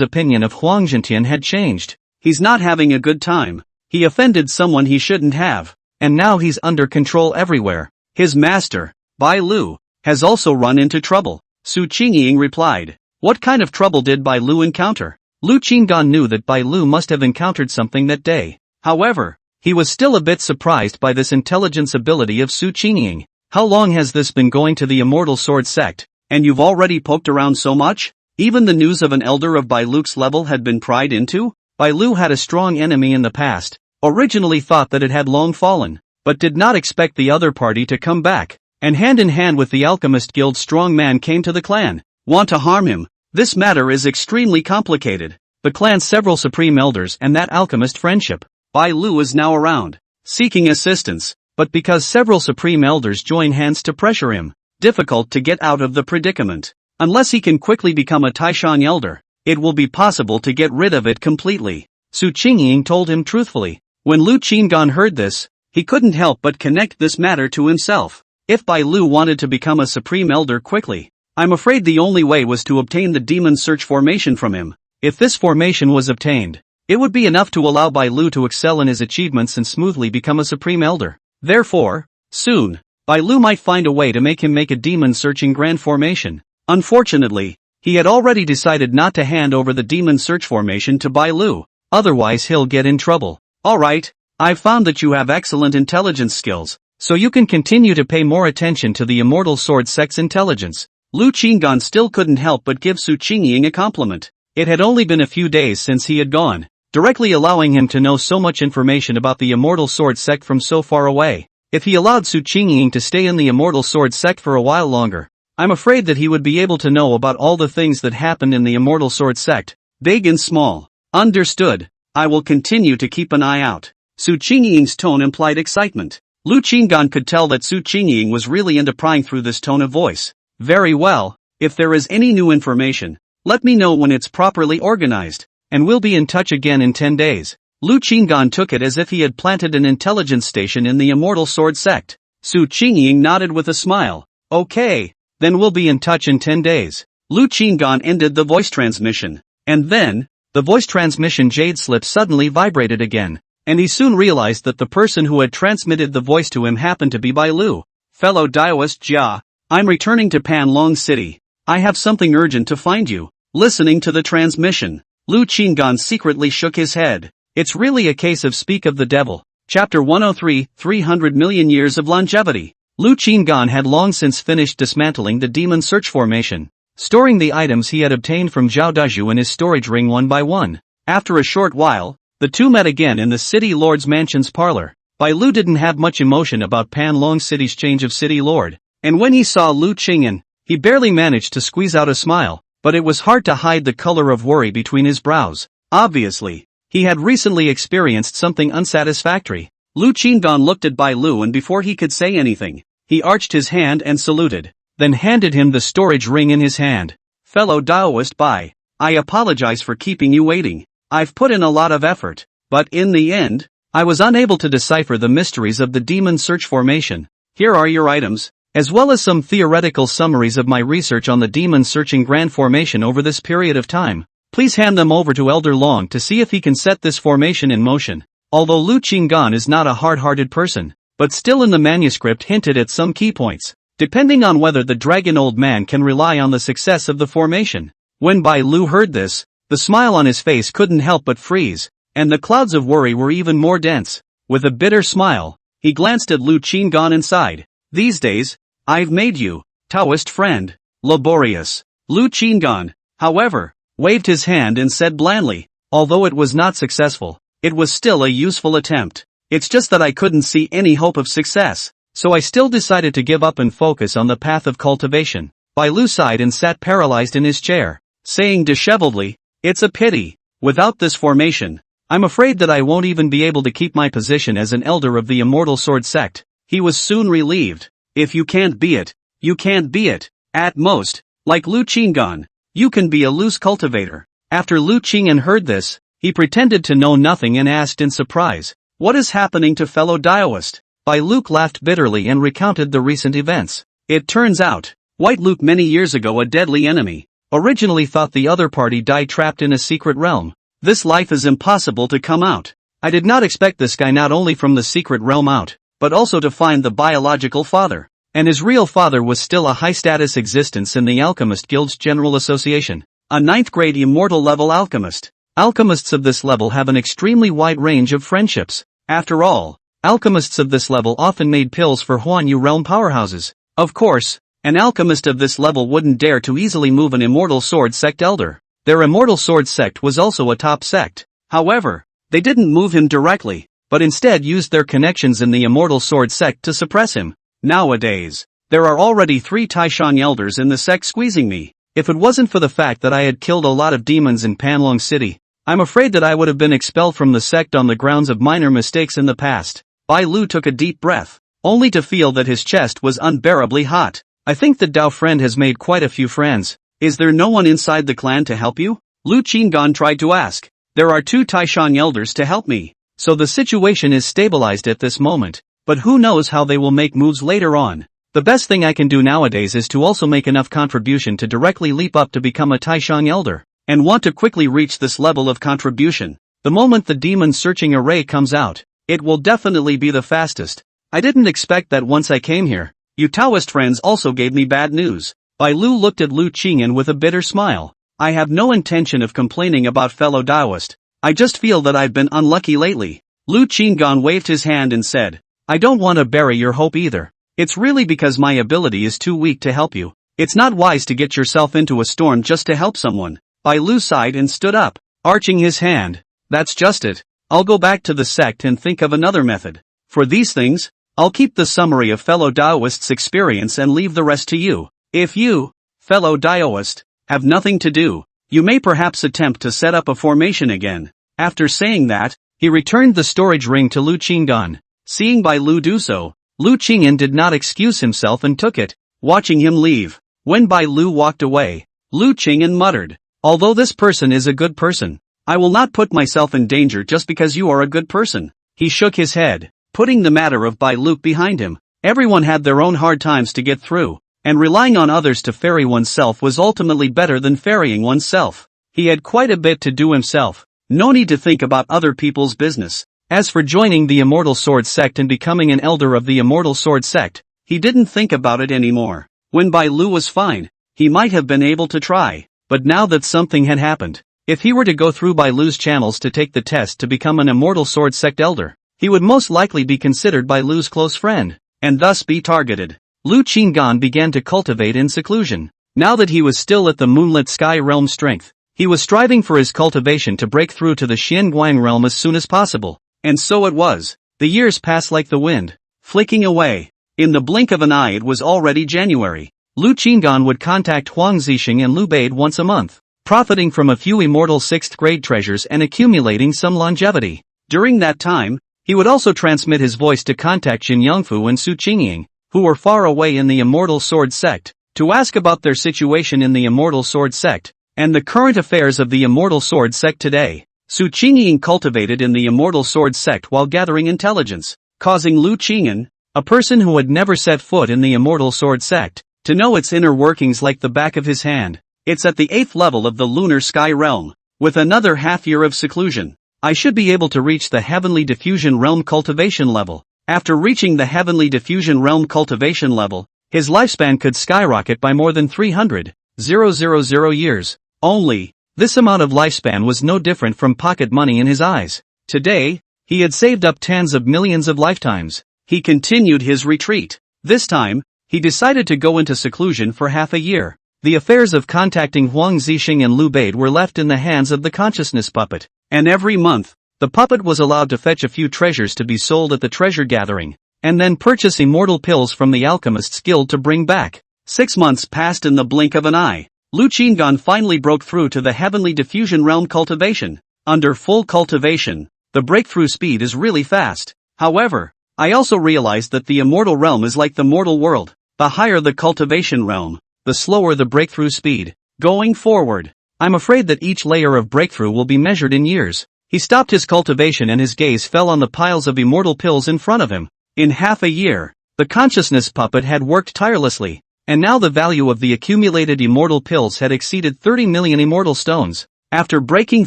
opinion of Huang Zhentian had changed. He's not having a good time. He offended someone he shouldn't have, and now he's under control everywhere. His master, Bai Lu, has also run into trouble. Su Qingying replied. What kind of trouble did Bai Lu encounter? Lu Qinggan knew that Bai Lu must have encountered something that day. However, he was still a bit surprised by this intelligence ability of Su Qingying. How long has this been going to the Immortal Sword sect, and you've already poked around so much? Even the news of an elder of Bai Lu's level had been pried into? Bai Lu had a strong enemy in the past, originally thought that it had long fallen, but did not expect the other party to come back, and hand in hand with the Alchemist Guild strong man came to the clan. Want to harm him? This matter is extremely complicated. The clan's several supreme elders and that alchemist friendship. Bai Lu is now around, seeking assistance, but because several supreme elders join hands to pressure him, difficult to get out of the predicament. Unless he can quickly become a Taishan elder, it will be possible to get rid of it completely. Su Qingying told him truthfully. When Lu Qinggan heard this, he couldn't help but connect this matter to himself. If Bai Lu wanted to become a supreme elder quickly, I'm afraid the only way was to obtain the demon search formation from him. If this formation was obtained, it would be enough to allow Bai Lu to excel in his achievements and smoothly become a supreme elder. Therefore, soon, Bai Lu might find a way to make him make a demon searching grand formation. Unfortunately, he had already decided not to hand over the demon search formation to Bai Lu, otherwise he'll get in trouble. Alright, I've found that you have excellent intelligence skills, so you can continue to pay more attention to the Immortal Sword sect's intelligence. Lu Qinggan still couldn't help but give Su Qingying a compliment. It had only been a few days since he had gone, directly allowing him to know so much information about the Immortal Sword sect from so far away. If he allowed Su Qingying to stay in the Immortal Sword sect for a while longer, I'm afraid that he would be able to know about all the things that happened in the Immortal Sword sect, big and small. Understood. I will continue to keep an eye out. Su Qingying's tone implied excitement. Lu Qinggan could tell that Su Qingying was really into prying through this tone of voice. Very well, if there is any new information, let me know when it's properly organized, and we'll be in touch again in 10 days. Lu Qinggan took it as if he had planted an intelligence station in the Immortal Sword sect. Su Qingying nodded with a smile. Okay, then we'll be in touch in 10 days. Lu Qinggan ended the voice transmission, and then, the voice transmission jade slip suddenly vibrated again, and he soon realized that the person who had transmitted the voice to him happened to be Bai Lu. Fellow Daoist Jia, I'm returning to Panlong City. I have something urgent to find you. Listening to the transmission, Lu Qinggan secretly shook his head. It's really a case of speak of the devil. Chapter 103, 300 million years of longevity. Lu Qinggan had long since finished dismantling the demon search formation, storing the items he had obtained from Zhao Dazhu in his storage ring one by one. After a short while, the two met again in the city lord's mansion's parlor. Bai Lu didn't have much emotion about Panlong City's change of city lord, and when he saw Lu Qingyan, he barely managed to squeeze out a smile, but it was hard to hide the color of worry between his brows. Obviously, he had recently experienced something unsatisfactory. Lu Qinggan looked at Bai Lu and before he could say anything, he arched his hand and saluted, then handed him the storage ring in his hand. Fellow Daoist Bai, I apologize for keeping you waiting. I've put in a lot of effort, but in the end, I was unable to decipher the mysteries of the demon search formation. Here are your items, as well as some theoretical summaries of my research on the demon searching grand formation over this period of time. Please hand them over to Elder Long to see if he can set this formation in motion. Although Lu Qinggan is not a hard-hearted person, but still in the manuscript hinted at some key points, depending on whether the dragon old man can rely on the success of the formation. When Bai Lu heard this, the smile on his face couldn't help but freeze, and the clouds of worry were even more dense. With a bitter smile, He glanced at Lu Qinggan and sighed. These days, I've made you, Taoist friend, laborious. Lu Qinggan, however, waved his hand and said blandly, although it was not successful, it was still a useful attempt. It's just that I couldn't see any hope of success, so I still decided to give up and focus on the path of cultivation. Bai Lu sighed and sat paralyzed in his chair, saying disheveledly, it's a pity. Without this formation, I'm afraid that I won't even be able to keep my position as an elder of the Immortal Sword sect. He was soon relieved. If you can't be it, you can't be it. At most, like Lu Qinggan, you can be a loose cultivator. After Lu Qinggan heard this, he pretended to know nothing and asked in surprise, what is happening to fellow Daoist? Bai Luke laughed bitterly and recounted the recent events. It turns out, White Luke many years ago, a deadly enemy, originally thought the other party died trapped in a secret realm. This life is impossible to come out. I did not expect this guy not only from the secret realm out, but also to find the biological father. And his real father was still a high-status existence in the Alchemist Guild's General Association. A 9th grade immortal level alchemist. Alchemists of this level have an extremely wide range of friendships. After all, alchemists of this level often made pills for Huang realm powerhouses. Of course, an alchemist of this level wouldn't dare to easily move an Immortal Sword sect elder. Their Immortal Sword sect was also a top sect. However, they didn't move him directly, but instead used their connections in the Immortal Sword sect to suppress him. Nowadays, there are already 3 Taishan elders in the sect squeezing me. If it wasn't for the fact that I had killed a lot of demons in Panlong City, I'm afraid that I would have been expelled from the sect on the grounds of minor mistakes in the past. Bai Lu took a deep breath, only to feel that his chest was unbearably hot. I think that Dao friend has made quite a few friends. Is there no one inside the clan to help you? Lu Qinggan tried to ask. There are 2 Taishan elders to help me, so the situation is stabilized at this moment. But who knows how they will make moves later on. The best thing I can do nowadays is to also make enough contribution to directly leap up to become a Taishan elder, and want to quickly reach this level of contribution. The moment the demon searching array comes out, it will definitely be the fastest. I didn't expect that once I came here. You Taoist friends also gave me bad news. Bai Lu looked at Lu Qingyan with a bitter smile. I have no intention of complaining about fellow Taoist. I just feel that I've been unlucky lately. Lu Qinggan waved his hand and said, I don't want to bury your hope either. It's really because my ability is too weak to help you. It's not wise to get yourself into a storm just to help someone. Bai Lu sighed and stood up, arching his hand. That's just it. I'll go back to the sect and think of another method. For these things, I'll keep the summary of fellow Daoists' experience and leave the rest to you. If you, fellow Daoist, have nothing to do, you may perhaps attempt to set up a formation again. After saying that, he returned the storage ring to Lu Qinggan. Seeing Bai Lu do so, Lu Qingyan did not excuse himself and took it, watching him leave. When Bai Lu walked away, Lu Qingyan muttered, although this person is a good person, I will not put myself in danger just because you are a good person. He shook his head, putting the matter of Bai Lu behind him. Everyone had their own hard times to get through, and relying on others to ferry oneself was ultimately better than ferrying oneself. He had quite a bit to do himself. No need to think about other people's business. As for joining the Immortal Sword sect and becoming an elder of the Immortal Sword sect, he didn't think about it anymore. When Bai Lu was fine, he might have been able to try, but now that something had happened, if he were to go through Bai Lu's channels to take the test to become an Immortal Sword sect elder, he would most likely be considered Bai Lu's close friend, and thus be targeted. Lu Qinggan began to cultivate in seclusion. Now that he was still at the Moonlit Sky realm strength, he was striving for his cultivation to break through to the Xianguang realm as soon as possible. And so it was. The years passed like the wind, flicking away. In the blink of an eye it was already January. Lu Qinggan would contact Huang Zixing and Lu Bade once a month, profiting from a few immortal 6th grade treasures and accumulating some longevity. During that time, he would also transmit his voice to contact Jin Yongfu and Su Qingying, who were far away in the Immortal Sword sect, to ask about their situation in the Immortal Sword sect, and the current affairs of the Immortal Sword sect today. Su Qingying cultivated in the Immortal Sword sect while gathering intelligence, causing Lu Qingyan, a person who had never set foot in the Immortal Sword sect, to know its inner workings like the back of his hand. It's at the 8th level of the Lunar Sky realm. With another half-year of seclusion, I should be able to reach the Heavenly Diffusion realm cultivation level. After reaching the Heavenly Diffusion realm cultivation level, his lifespan could skyrocket by more than 300,000 years. Only, this amount of lifespan was no different from pocket money in his eyes. Today, he had saved up tens of millions of lifetimes. he continued his retreat. This time, he decided to go into seclusion for half a year. The affairs of contacting Huang Zixing and Liu Bade were left in the hands of the consciousness puppet, and every month, the puppet was allowed to fetch a few treasures to be sold at the treasure gathering, and then purchase immortal pills from the alchemist's guild to bring back. 6 months passed in the blink of an eye. Lu Qinggan finally broke through to the heavenly diffusion realm cultivation. Under full cultivation, the breakthrough speed is really fast. However, I also realized that the immortal realm is like the mortal world. The higher the cultivation realm, the slower the breakthrough speed. Going forward, I'm afraid that each layer of breakthrough will be measured in years. He stopped his cultivation and his gaze fell on the piles of immortal pills in front of him. In half a year, the consciousness puppet had worked tirelessly, and now the value of the accumulated immortal pills had exceeded 30 million immortal stones. After breaking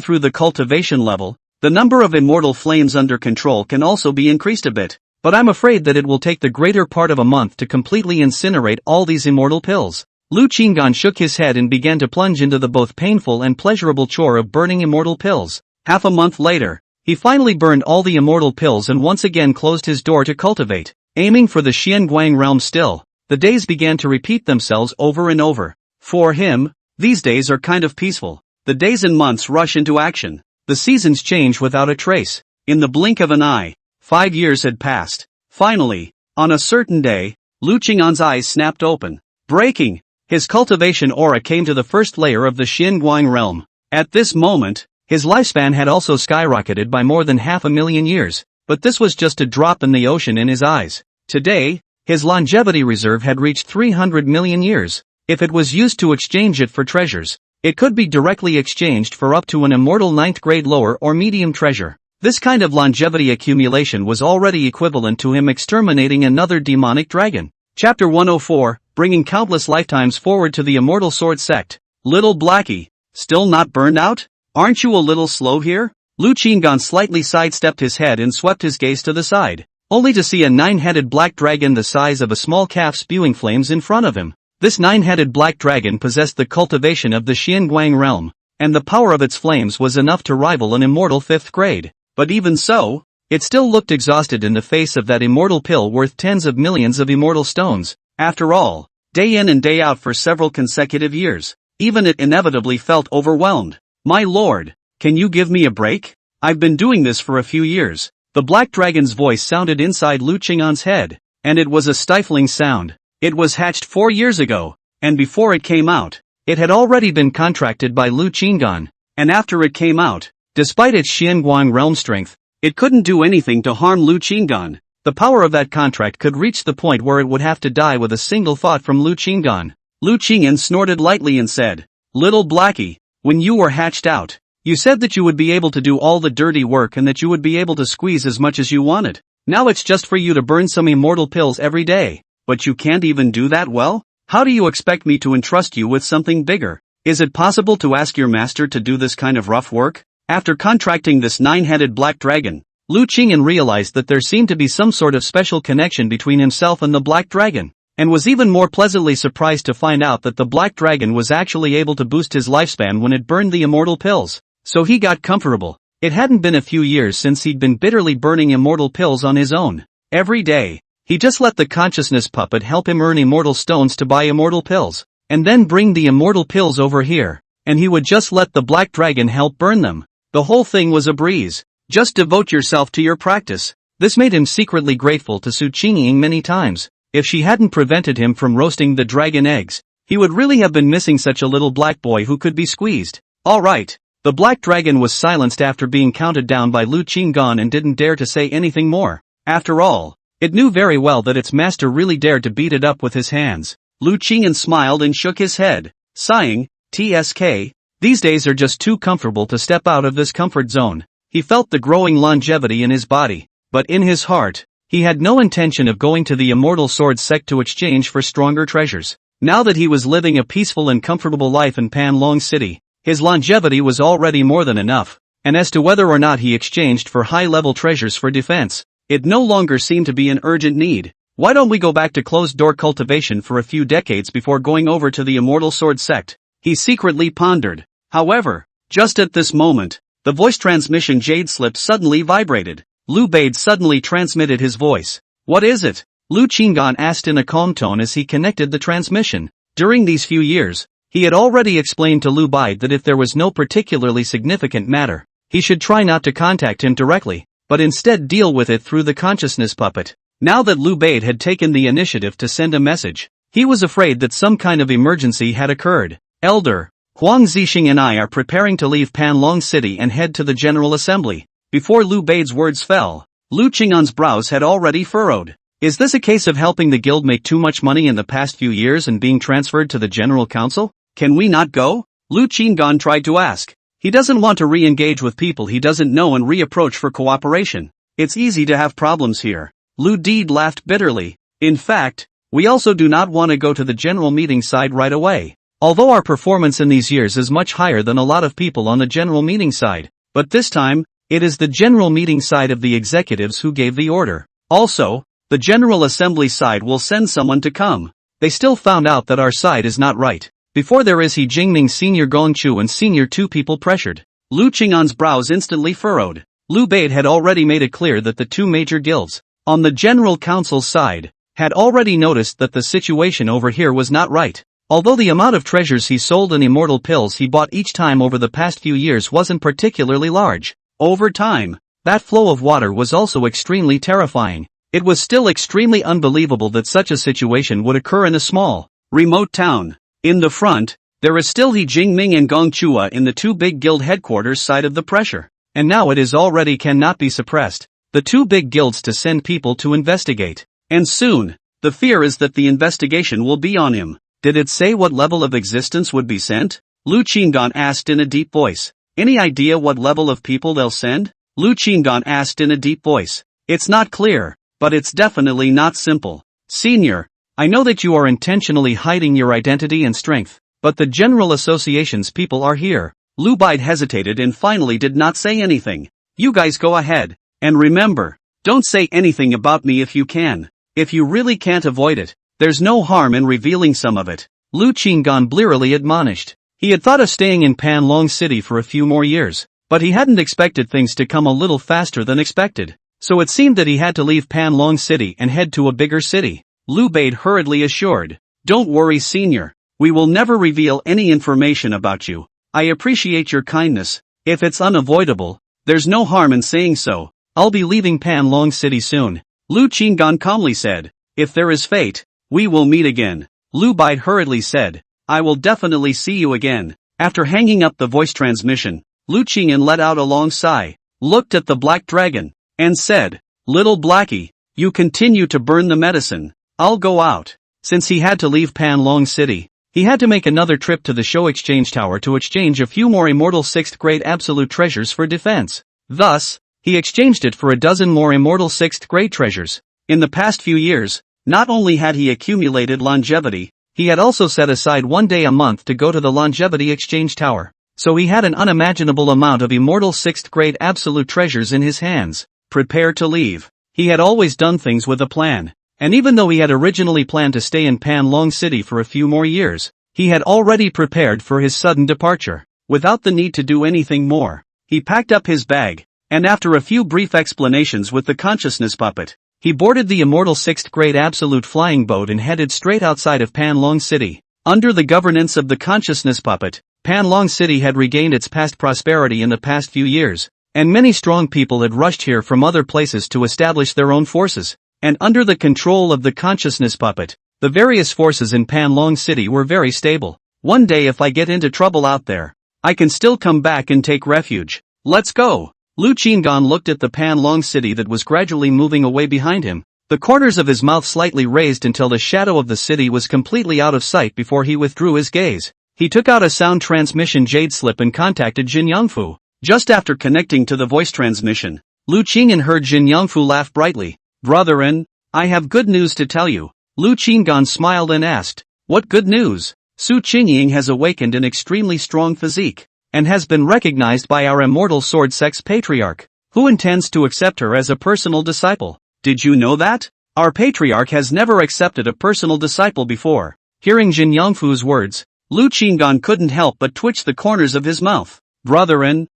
through the cultivation level, the number of immortal flames under control can also be increased a bit, but I'm afraid that it will take the greater part of a month to completely incinerate all these immortal pills. Lu Qinggan shook his head and began to plunge into the both painful and pleasurable chore of burning immortal pills. Half a month later, he finally burned all the immortal pills and once again closed his door to cultivate, aiming for the Xianguang realm still. The days began to repeat themselves over and over. For him, these days are kind of peaceful. The days and months rush into action. The seasons change without a trace. In the blink of an eye, 5 years had passed. Finally, on a certain day, Lu Qinggan's eyes snapped open. Breaking, his cultivation aura came to the first layer of the Xianguang realm. At this moment, his lifespan had also skyrocketed by more than 500,000 years, but this was just a drop in the ocean in his eyes. Today, his longevity reserve had reached 300 million years. If it was used to exchange it for treasures, it could be directly exchanged for up to an immortal 9th grade lower or medium treasure. This kind of longevity accumulation was already equivalent to him exterminating another demonic dragon. Chapter 104, bringing countless lifetimes forward to the immortal sword sect. Little Blackie, still not burned out? Aren't you a little slow here? Lu Qinggan slightly sidestepped his head and swept his gaze to the side, only to see a 9-headed black dragon the size of a small calf spewing flames in front of him. This 9-headed black dragon possessed the cultivation of the Xianguang realm, and the power of its flames was enough to rival an immortal 5th grade. But even so, it still looked exhausted in the face of that immortal pill worth tens of millions of immortal stones. After all, day in and day out for several consecutive years, even it inevitably felt overwhelmed. My lord, can you give me a break? I've been doing this for a few years. The black dragon's voice sounded inside Lu Qinggan's head, and it was a stifling sound. It was hatched 4 years ago, and before it came out, it had already been contracted by Lu Qinggan, and after it came out, despite its Xianguang realm strength, it couldn't do anything to harm Lu Qinggan. The power of that contract could reach the point where it would have to die with a single thought from Lu Qinggan. Lu Qinggan snorted lightly and said, Little Blackie, when you were hatched out, you said that you would be able to do all the dirty work and that you would be able to squeeze as much as you wanted. Now it's just for you to burn some immortal pills every day. But you can't even do that well? How do you expect me to entrust you with something bigger? Is it possible to ask your master to do this kind of rough work? After contracting this 9-headed black dragon, Lu Qinggan realized that there seemed to be some sort of special connection between himself and the black dragon, and was even more pleasantly surprised to find out that the black dragon was actually able to boost his lifespan when it burned the immortal pills. So he got comfortable. It hadn't been a few years since he'd been bitterly burning immortal pills on his own. Every day, he just let the consciousness puppet help him earn immortal stones to buy immortal pills, and then bring the immortal pills over here, and he would just let the black dragon help burn them. The whole thing was a breeze. Just devote yourself to your practice. This made him secretly grateful to Su Qingying many times. If she hadn't prevented him from roasting the dragon eggs, he would really have been missing such a little black boy who could be squeezed. Alright. The black dragon was silenced after being counted down by Lu Qinggan and didn't dare to say anything more. After all, it knew very well that its master really dared to beat it up with his hands. Lu Qinggan smiled and shook his head, sighing, TSK, these days are just too comfortable to step out of this comfort zone. He felt the growing longevity in his body, but in his heart, he had no intention of going to the immortal sword sect to exchange for stronger treasures. Now that he was living a peaceful and comfortable life in Panlong City, his longevity was already more than enough, and as to whether or not he exchanged for high-level treasures for defense, it no longer seemed to be an urgent need. Why don't we go back to closed-door cultivation for a few decades before going over to the immortal sword sect? He secretly pondered. However, just at this moment, the voice transmission jade slip suddenly vibrated. Liu Bade suddenly transmitted his voice. What is it? Lu Qinggan asked in a calm tone as he connected the transmission. During these few years, he had already explained to Lu Bide that if there was no particularly significant matter, he should try not to contact him directly, but instead deal with it through the consciousness puppet. Now that Lu Bade had taken the initiative to send a message, he was afraid that some kind of emergency had occurred. Elder, Huang Zixing and I are preparing to leave Panlong City and head to the General Assembly. Before Lu Bade's words fell, Lu Qing'an's brows had already furrowed. Is this a case of helping the guild make too much money in the past few years and being transferred to the General Council? Can we not go? Lu Qing'an tried to ask. He doesn't want to re-engage with people he doesn't know and re-approach for cooperation. It's easy to have problems here. Lu Deed laughed bitterly. In fact, we also do not want to go to the general meeting side right away. Although our performance in these years is much higher than a lot of people on the general meeting side. But this time, it is the general meeting side of the executives who gave the order. Also, the General Assembly side will send someone to come. They still found out that our side is not right. Before there is He Jingming Senior Gongchu and Senior two people pressured. Lu Qing'an's brows instantly furrowed. Lu Bade had already made it clear that the two major guilds, on the General Council's side, had already noticed that the situation over here was not right. Although the amount of treasures he sold and immortal pills he bought each time over the past few years wasn't particularly large, over time, that flow of water was also extremely terrifying. It was still extremely unbelievable that such a situation would occur in a small, remote town. In the front, there is still He Jingming and Gongchua in the two big guild headquarters side of the pressure. And now it is already cannot be suppressed. The two big guilds to send people to investigate. And soon, the fear is that the investigation will be on him. Did it say what level of existence would be sent? Lu Qinggan asked in a deep voice. Any idea what level of people they'll send? Lu Qinggan asked in a deep voice. It's not clear, but it's definitely not simple. Senior, I know that you are intentionally hiding your identity and strength, but the General Association's people are here. Lu Bide hesitated and finally did not say anything. You guys go ahead. And remember, don't say anything about me if you can. If you really can't avoid it, there's no harm in revealing some of it. Lu Qinggan blearily admonished. He had thought of staying in Panlong City for a few more years, but he hadn't expected things to come a little faster than expected. So it seemed that he had to leave Panlong City and head to a bigger city. Lu Bade hurriedly assured. Don't worry, Senior. We will never reveal any information about you. I appreciate your kindness. If it's unavoidable, there's no harm in saying so. I'll be leaving Panlong City soon. Lu Qinggan calmly said. If there is fate, we will meet again. Lu Bide hurriedly said. I will definitely see you again. After hanging up the voice transmission, Lu Qinggan let out a long sigh, looked at the black dragon, and said, Little Blackie, you continue to burn the medicine. I'll go out. Since he had to leave Panlong City, he had to make another trip to the Show Exchange Tower to exchange a few more immortal 6th grade absolute treasures for defense. Thus, he exchanged it for a dozen more immortal 6th grade treasures. In the past few years, not only had he accumulated longevity, he had also set aside one day a month to go to the Longevity Exchange Tower. So he had an unimaginable amount of immortal 6th grade absolute treasures in his hands. Prepare to leave. He had always done things with a plan. And even though he had originally planned to stay in Panlong City for a few more years, he had already prepared for his sudden departure. Without the need to do anything more, he packed up his bag, and after a few brief explanations with the consciousness puppet, he boarded the immortal 6th grade absolute flying boat and headed straight outside of Panlong City. Under the governance of the consciousness puppet, Panlong City had regained its past prosperity in the past few years, and many strong people had rushed here from other places to establish their own forces. And under the control of the consciousness puppet, the various forces in Panlong City were very stable. One day if I get into trouble out there, I can still come back and take refuge. Let's go. Lu Qinggan looked at the Panlong City that was gradually moving away behind him, the corners of his mouth slightly raised until the shadow of the city was completely out of sight before he withdrew his gaze. He took out a sound transmission jade slip and contacted Jin Yangfu. Just after connecting to the voice transmission, Lu Qinggan heard Jin Yangfu laugh brightly. Brethren, I have good news to tell you. Lu Qinggan smiled and asked, what good news? Su Qingying has awakened an extremely strong physique, and has been recognized by our immortal sword sect's patriarch, who intends to accept her as a personal disciple. Did you know that? Our patriarch has never accepted a personal disciple before. Hearing Jin Yangfu's words, Lu Qinggan couldn't help but twitch the corners of his mouth. Brethren,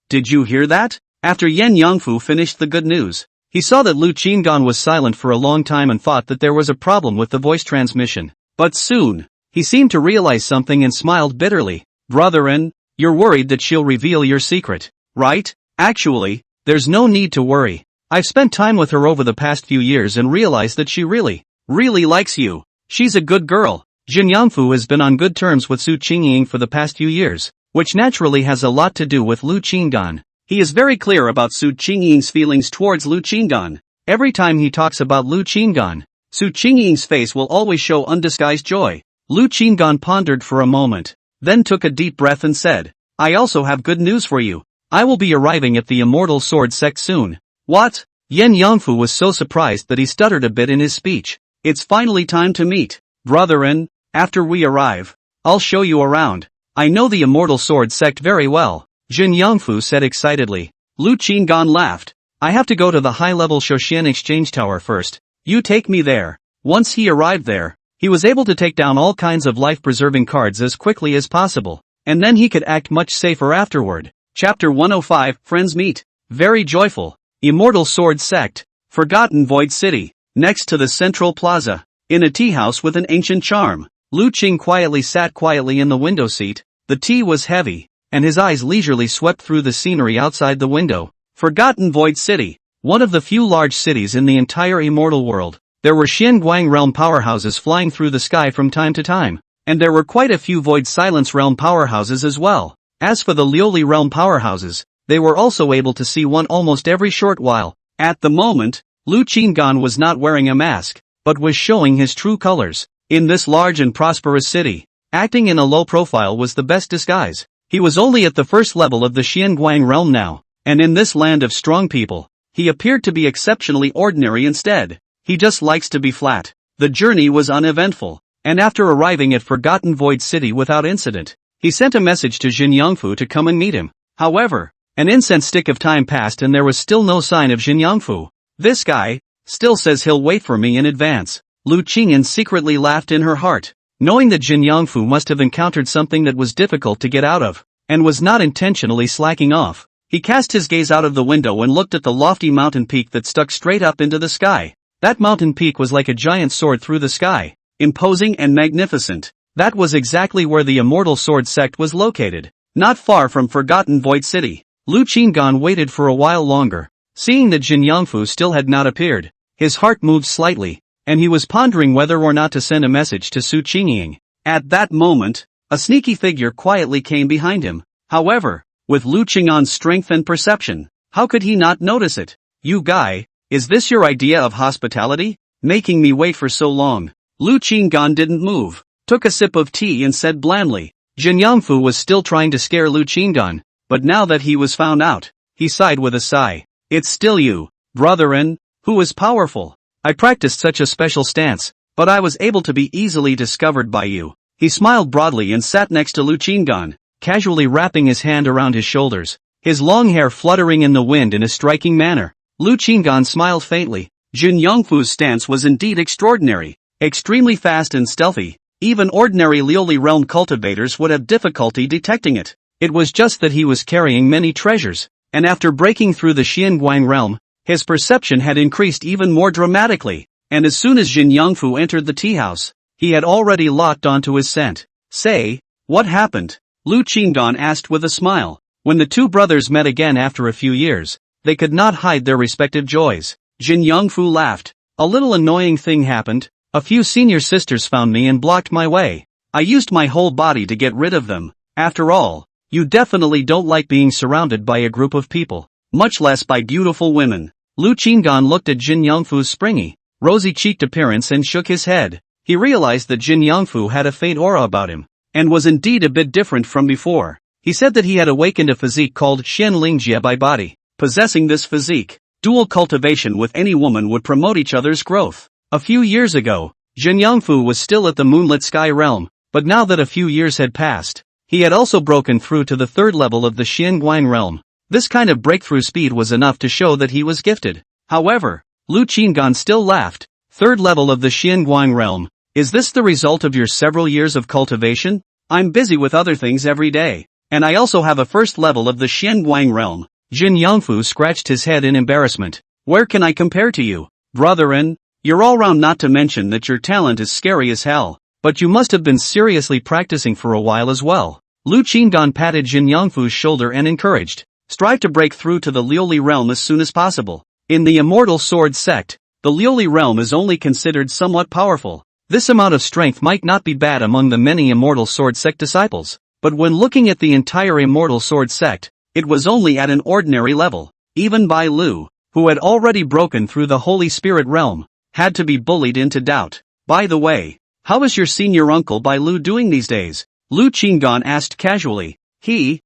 did you hear that? After Yen Yangfu finished the good news, He saw that Lu Qinggan was silent for a long time and thought that there was a problem with the voice transmission. But soon, he seemed to realize something and smiled bitterly. Brotherin, you're worried that she'll reveal your secret, right? Actually, there's no need to worry. I've spent time with her over the past few years and realized that she really likes you. She's a good girl. Jin Yangfu has been on good terms with Su Qingying for the past few years, which naturally has a lot to do with Lu Qinggan. He is very clear about Su Qingying's feelings towards Lu Qinggan. Every time he talks about Lu Qinggan, Su Qingying's face will always show undisguised joy. Lu Qinggan pondered for a moment, then took a deep breath and said, I also have good news for you. I will be arriving at the Immortal Sword sect soon. What? Yen Yangfu was so surprised that he stuttered a bit in his speech. It's finally time to meet. Brotherin, after we arrive, I'll show you around. I know the Immortal Sword sect very well, Jin Yangfu said excitedly. Lu Qinggan laughed. I have to go to the high-level Shouquan exchange tower first. You take me there. Once he arrived there, he was able to take down all kinds of life-preserving cards as quickly as possible, and then he could act much safer afterward. Chapter 105, Friends Meet. Very joyful. Immortal Sword Sect. Forgotten Void City. Next to the Central Plaza. In a tea house with an ancient charm. Lu Qing sat quietly in the window seat. The tea was heavy, and his eyes leisurely swept through the scenery outside the window. Forgotten Void City. One of the few large cities in the entire immortal world. There were Xianguang realm powerhouses flying through the sky from time to time, and there were quite a few Void Silence realm powerhouses as well. As for the Lioli realm powerhouses, they were also able to see one almost every short while. At the moment, Lu Qinggan was not wearing a mask, but was showing his true colors. In this large and prosperous city, acting in a low profile was the best disguise. He was only at the first level of the Xianguang realm now, and in this land of strong people, he appeared to be exceptionally ordinary instead. He just likes to be flat. The journey was uneventful, and after arriving at Forgotten Void City without incident, he sent a message to Jin Yangfu to come and meet him. However, an incense stick of time passed and there was still no sign of Jin Yangfu. This guy still says he'll wait for me in advance. Lu Qingyan secretly laughed in her heart, knowing that Jin Yangfu must have encountered something that was difficult to get out of, and was not intentionally slacking off. He cast his gaze out of the window and looked at the lofty mountain peak that stuck straight up into the sky. That mountain peak was like a giant sword through the sky, imposing and magnificent. That was exactly where the Immortal Sword sect was located, not far from Forgotten Void City. Lu Qinggan waited for a while longer. Seeing that Jin Yangfu still had not appeared, his heart moved slightly, and he was pondering whether or not to send a message to Su Qingying. At that moment, a sneaky figure quietly came behind him. However, with Lu Qinggan's strength and perception, how could he not notice it? You guy, is this your idea of hospitality? Making me wait for so long? Lu Qinggan didn't move, took a sip of tea and said blandly. Jin Yangfu was still trying to scare Lu Qinggan, but now that he was found out, he sighed with a sigh. It's still you, brotherin, who is powerful. I practiced such a special stance, but I was able to be easily discovered by you. He smiled broadly and sat next to Lu Qinggan, casually wrapping his hand around his shoulders, his long hair fluttering in the wind in a striking manner. Lu Qinggan smiled faintly. Jin Yangfu's stance was indeed extraordinary, extremely fast and stealthy. Even ordinary Lioli realm cultivators would have difficulty detecting it. It was just that he was carrying many treasures, and after breaking through the Xianguang realm, his perception had increased even more dramatically, and as soon as Jin Yangfu entered the tea house, he had already locked onto his scent. Say, what happened? Lu Qinggan asked with a smile. When the two brothers met again after a few years, they could not hide their respective joys. Jin Yangfu laughed. A little annoying thing happened. A few senior sisters found me and blocked my way. I used my whole body to get rid of them. After all, you definitely don't like being surrounded by a group of people, much less by beautiful women. Lu Qinggan looked at Jin Yangfu's springy, rosy-cheeked appearance and shook his head. He realized that Jin Yangfu had a faint aura about him, and was indeed a bit different from before. He said that he had awakened a physique called Xianlingjie by body. Possessing this physique, dual cultivation with any woman would promote each other's growth. A few years ago, Jin Yangfu was still at the moonlit sky realm, but now that a few years had passed, he had also broken through to the third level of the Xianguang realm. This kind of breakthrough speed was enough to show that he was gifted. However, Lu Qinggan still laughed. Third level of the Xianguang realm. Is this the result of your several years of cultivation? I'm busy with other things every day, and I also have a first level of the Xianguang realm. Jin Yangfu scratched his head in embarrassment. Where can I compare to you? Brotherin, you're all round, not to mention that your talent is scary as hell. But you must have been seriously practicing for a while as well. Lu Qinggan patted Jin Yangfu's shoulder and encouraged. Strive to break through to the Liuli realm as soon as possible. In the Immortal Sword sect, the Liuli realm is only considered somewhat powerful. This amount of strength might not be bad among the many Immortal Sword sect disciples. But when looking at the entire Immortal Sword sect, it was only at an ordinary level. Even Bai Lu, who had already broken through the Holy Spirit realm, had to be bullied into doubt. By the way, how is your senior uncle Bai Lu doing these days? Lu Qinggan asked casually. He,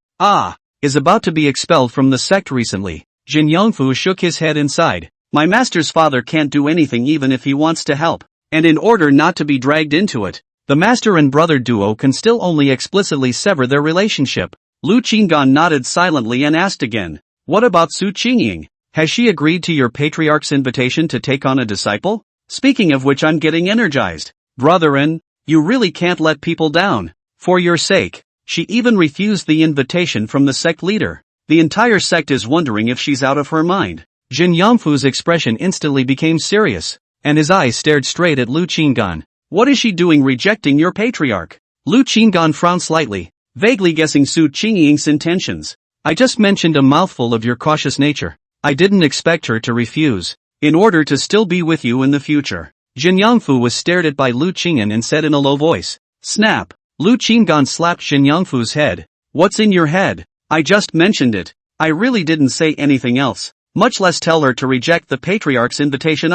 is about to be expelled from the sect recently. Jin Yangfu shook his head inside. My master's father can't do anything even if he wants to help. And in order not to be dragged into it, the master and brother duo can still only explicitly sever their relationship. Lu Qinggan nodded silently and asked again. What about Su Qingying? Has she agreed to your patriarch's invitation to take on a disciple? Speaking of which, I'm getting energized. Brotherin, you really can't let people down. For your sake, she even refused the invitation from the sect leader. The entire sect is wondering if she's out of her mind. Jin Yangfu's expression instantly became serious, and his eyes stared straight at Lu Qinggan. What is she doing rejecting your patriarch? Lu Qinggan frowned slightly, vaguely guessing Su Qingying's intentions. I just mentioned a mouthful of your cautious nature. I didn't expect her to refuse. In order to still be with you in the future. Jin Yangfu was stared at by Lu Qinggan and said in a low voice. Snap. Lu Qinggan slapped Jin Yangfu's head. What's in your head? I just mentioned it. I really didn't say anything else. Much less tell her to reject the patriarch's invitation.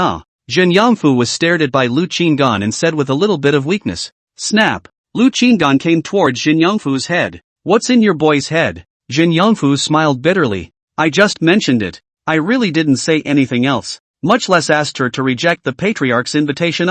Jin Yangfu was stared at by Lu Qinggan and said with a little bit of weakness. Snap. Lu Qinggan came towards Jin Yangfu's head. What's in your boy's head? Jin Yangfu smiled bitterly. I just mentioned it. I really didn't say anything else. Much less asked her to reject the patriarch's invitation.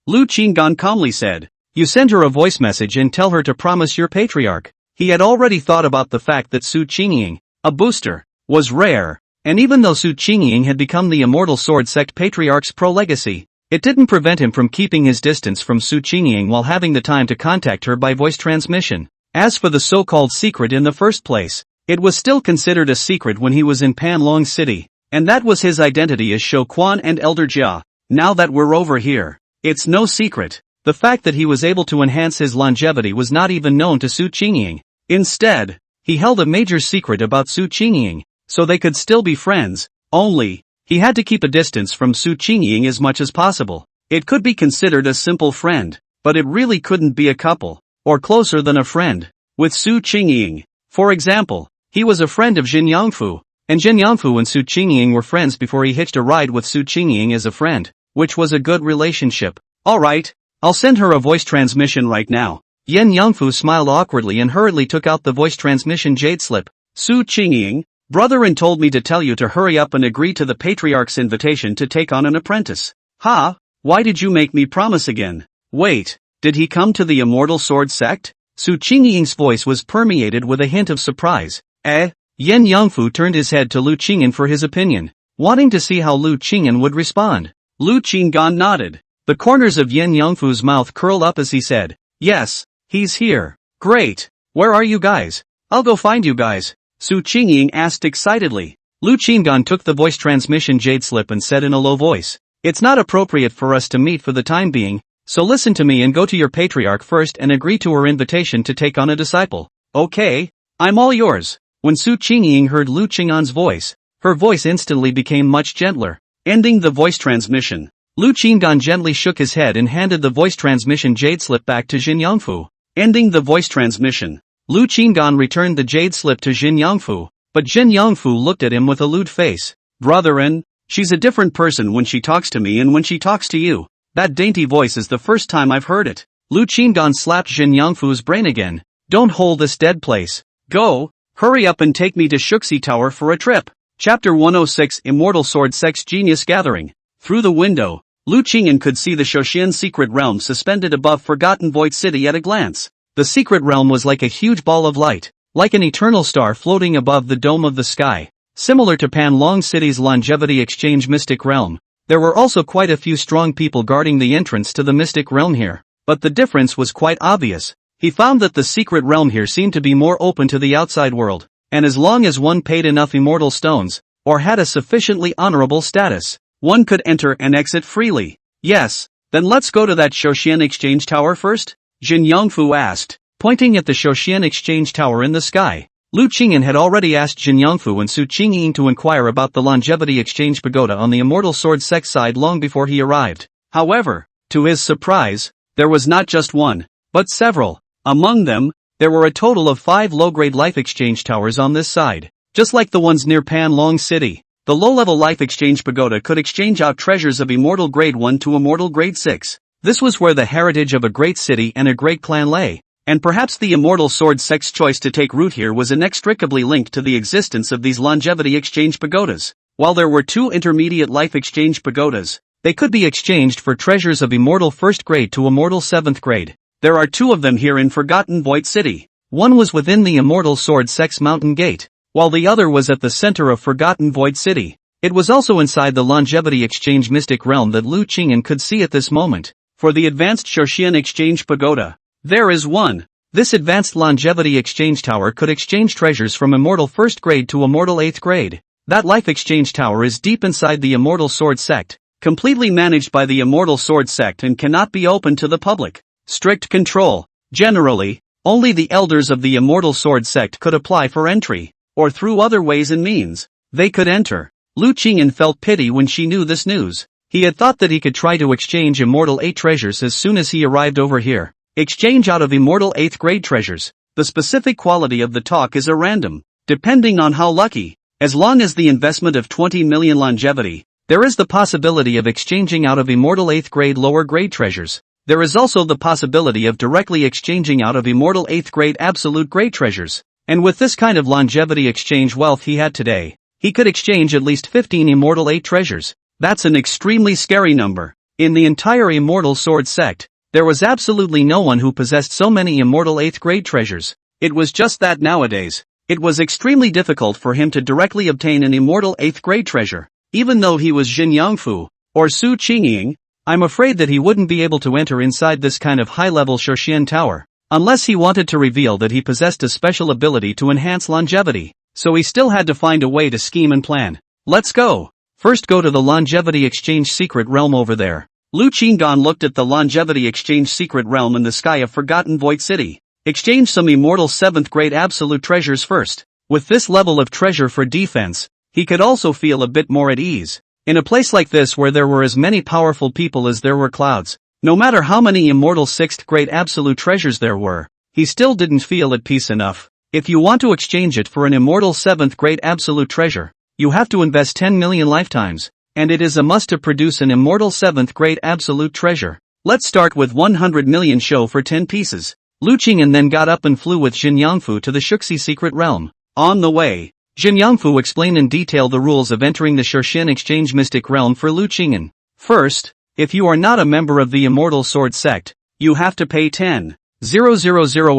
Lu Qinggan calmly said. You send her a voice message and tell her to promise your patriarch. He had already thought about the fact that Su Qingying, a booster, was rare, and even though Su Qingying had become the Immortal Sword sect patriarch's pro-legacy, it didn't prevent him from keeping his distance from Su Qingying while having the time to contact her by voice transmission. As for the so-called secret in the first place, it was still considered a secret when he was in Panlong City, and that was his identity as Shouquan and Elder Jia. Now that we're over here, it's no secret. The fact that he was able to enhance his longevity was not even known to Su Qingying. Instead, he held a major secret about Su Qingying, so they could still be friends, only, he had to keep a distance from Su Qingying as much as possible. It could be considered a simple friend, but it really couldn't be a couple, or closer than a friend, with Su Qingying. For example, he was a friend of Jin Yangfu, and Jin Yangfu and Su Qingying were friends before he hitched a ride with Su Qingying as a friend, which was a good relationship. Alright. I'll send her a voice transmission right now. Yen Yangfu smiled awkwardly and hurriedly took out the voice transmission jade slip. Su Qingying, Brotherin told me to tell you to hurry up and agree to the patriarch's invitation to take on an apprentice. Why did you make me promise again? Wait, did he come to the Immortal Sword sect? Su Qingying's voice was permeated with a hint of surprise. Yen Yangfu turned his head to Lu Qingyan for his opinion, wanting to see how Lu Qingyan would respond. Lu Qinggan nodded. The corners of Yen Yangfu's mouth curled up as he said, yes, he's here. Great. Where are you guys? I'll go find you guys. Su Qingying asked excitedly. Lu Qinggan took the voice transmission jade slip and said in a low voice, it's not appropriate for us to meet for the time being, so listen to me and go to your patriarch first and agree to her invitation to take on a disciple. Okay, I'm all yours. When Su Qingying heard Lu Qinggan's voice, her voice instantly became much gentler. Ending the voice transmission, Lu Qinggan gently shook his head and handed the voice transmission jade slip back to Jin Yangfu. Ending the voice transmission, Lu Qinggan returned the jade slip to Jin Yangfu, but Jin Yangfu looked at him with a lewd face. Brotherin, she's a different person when she talks to me and when she talks to you. That dainty voice is the first time I've heard it. Lu Qinggan slapped Jin Yangfu's brain again. Don't hold this dead place. Go, hurry up and take me to Shuxi Tower for a trip. Chapter 106 Immortal Sword Sect's Genius Gathering. Through the window, Lu Qingyan could see the Shouquan secret realm suspended above Forgotten Void City at a glance. The secret realm was like a huge ball of light, like an eternal star floating above the dome of the sky. Similar to Panlong City's Longevity Exchange Mystic Realm, there were also quite a few strong people guarding the entrance to the Mystic Realm here. But the difference was quite obvious. He found that the secret realm here seemed to be more open to the outside world, and as long as one paid enough immortal stones, or had a sufficiently honorable status. One could enter and exit freely. Yes, then let's go to that Shouquan exchange tower first? Jin Yongfu asked, pointing at the Shouquan exchange tower in the sky. Lu Qingyan had already asked Jin Yongfu and Su Qingying to inquire about the longevity exchange pagoda on the immortal sword sect side long before he arrived. However, to his surprise, there was not just one, but several. Among them, there were a total of 5 low-grade life exchange towers on this side. Just like the ones near Panlong City, the low-level life exchange pagoda could exchange out treasures of immortal grade 1 to immortal grade 6. This was where the heritage of a great city and a great clan lay. And perhaps the immortal sword sect's choice to take root here was inextricably linked to the existence of these longevity exchange pagodas. While there were 2 intermediate life exchange pagodas, they could be exchanged for treasures of immortal 1st grade to immortal 7th grade. There are 2 of them here in Forgotten Void City. One was within the immortal sword sect's mountain gate, while the other was at the center of Forgotten Void City. It was also inside the longevity exchange mystic realm that Lu Qingyan could see at this moment. For the advanced Shouquan exchange pagoda, there is one. This advanced longevity exchange tower could exchange treasures from immortal 1st grade to immortal 8th grade. That life exchange tower is deep inside the immortal sword sect, completely managed by the immortal sword sect and cannot be open to the public. Strict control. Generally, only the elders of the immortal sword sect could apply for entry, or through other ways and means, they could enter. Lu Qingyan felt pity when she knew this news. He had thought that he could try to exchange immortal 8 treasures as soon as he arrived over here. Exchange out of immortal 8th grade treasures. The specific quality of the talk is a random, depending on how lucky. As long as the investment of 20 million longevity, there is the possibility of exchanging out of immortal 8th grade lower grade treasures. There is also the possibility of directly exchanging out of immortal 8th grade absolute grade treasures. And with this kind of longevity exchange wealth he had today, he could exchange at least 15 immortal 8 treasures. That's an extremely scary number. In the entire immortal sword sect, there was absolutely no one who possessed so many immortal 8th grade treasures. It was just that nowadays, it was extremely difficult for him to directly obtain an immortal 8th grade treasure. Even though he was Jin Yongfu, or Su Qingying, I'm afraid that he wouldn't be able to enter inside this kind of high-level Shouquan tower, unless he wanted to reveal that he possessed a special ability to enhance longevity. So he still had to find a way to scheme and plan. Let's go. First go to the longevity exchange secret realm over there. Lu Qingyan looked at the longevity exchange secret realm in the sky of Forgotten Void City. Exchange some immortal 7th grade absolute treasures first. With this level of treasure for defense, he could also feel a bit more at ease. In a place like this where there were as many powerful people as there were clouds, no matter how many immortal 6th grade absolute treasures there were, he still didn't feel at peace enough. If you want to exchange it for an immortal 7th grade absolute treasure, you have to invest 10 million lifetimes. And it is a must to produce an immortal 7th grade absolute treasure. Let's start with 100 million show for 10 pieces. Lu Qingyan then got up and flew with Jin Yongfu to the Shouxi secret realm. On the way, Jin Yongfu explained in detail the rules of entering the Shouquan exchange mystic realm for Lu Qingyan. First, if you are not a member of the immortal sword sect, you have to pay 10,000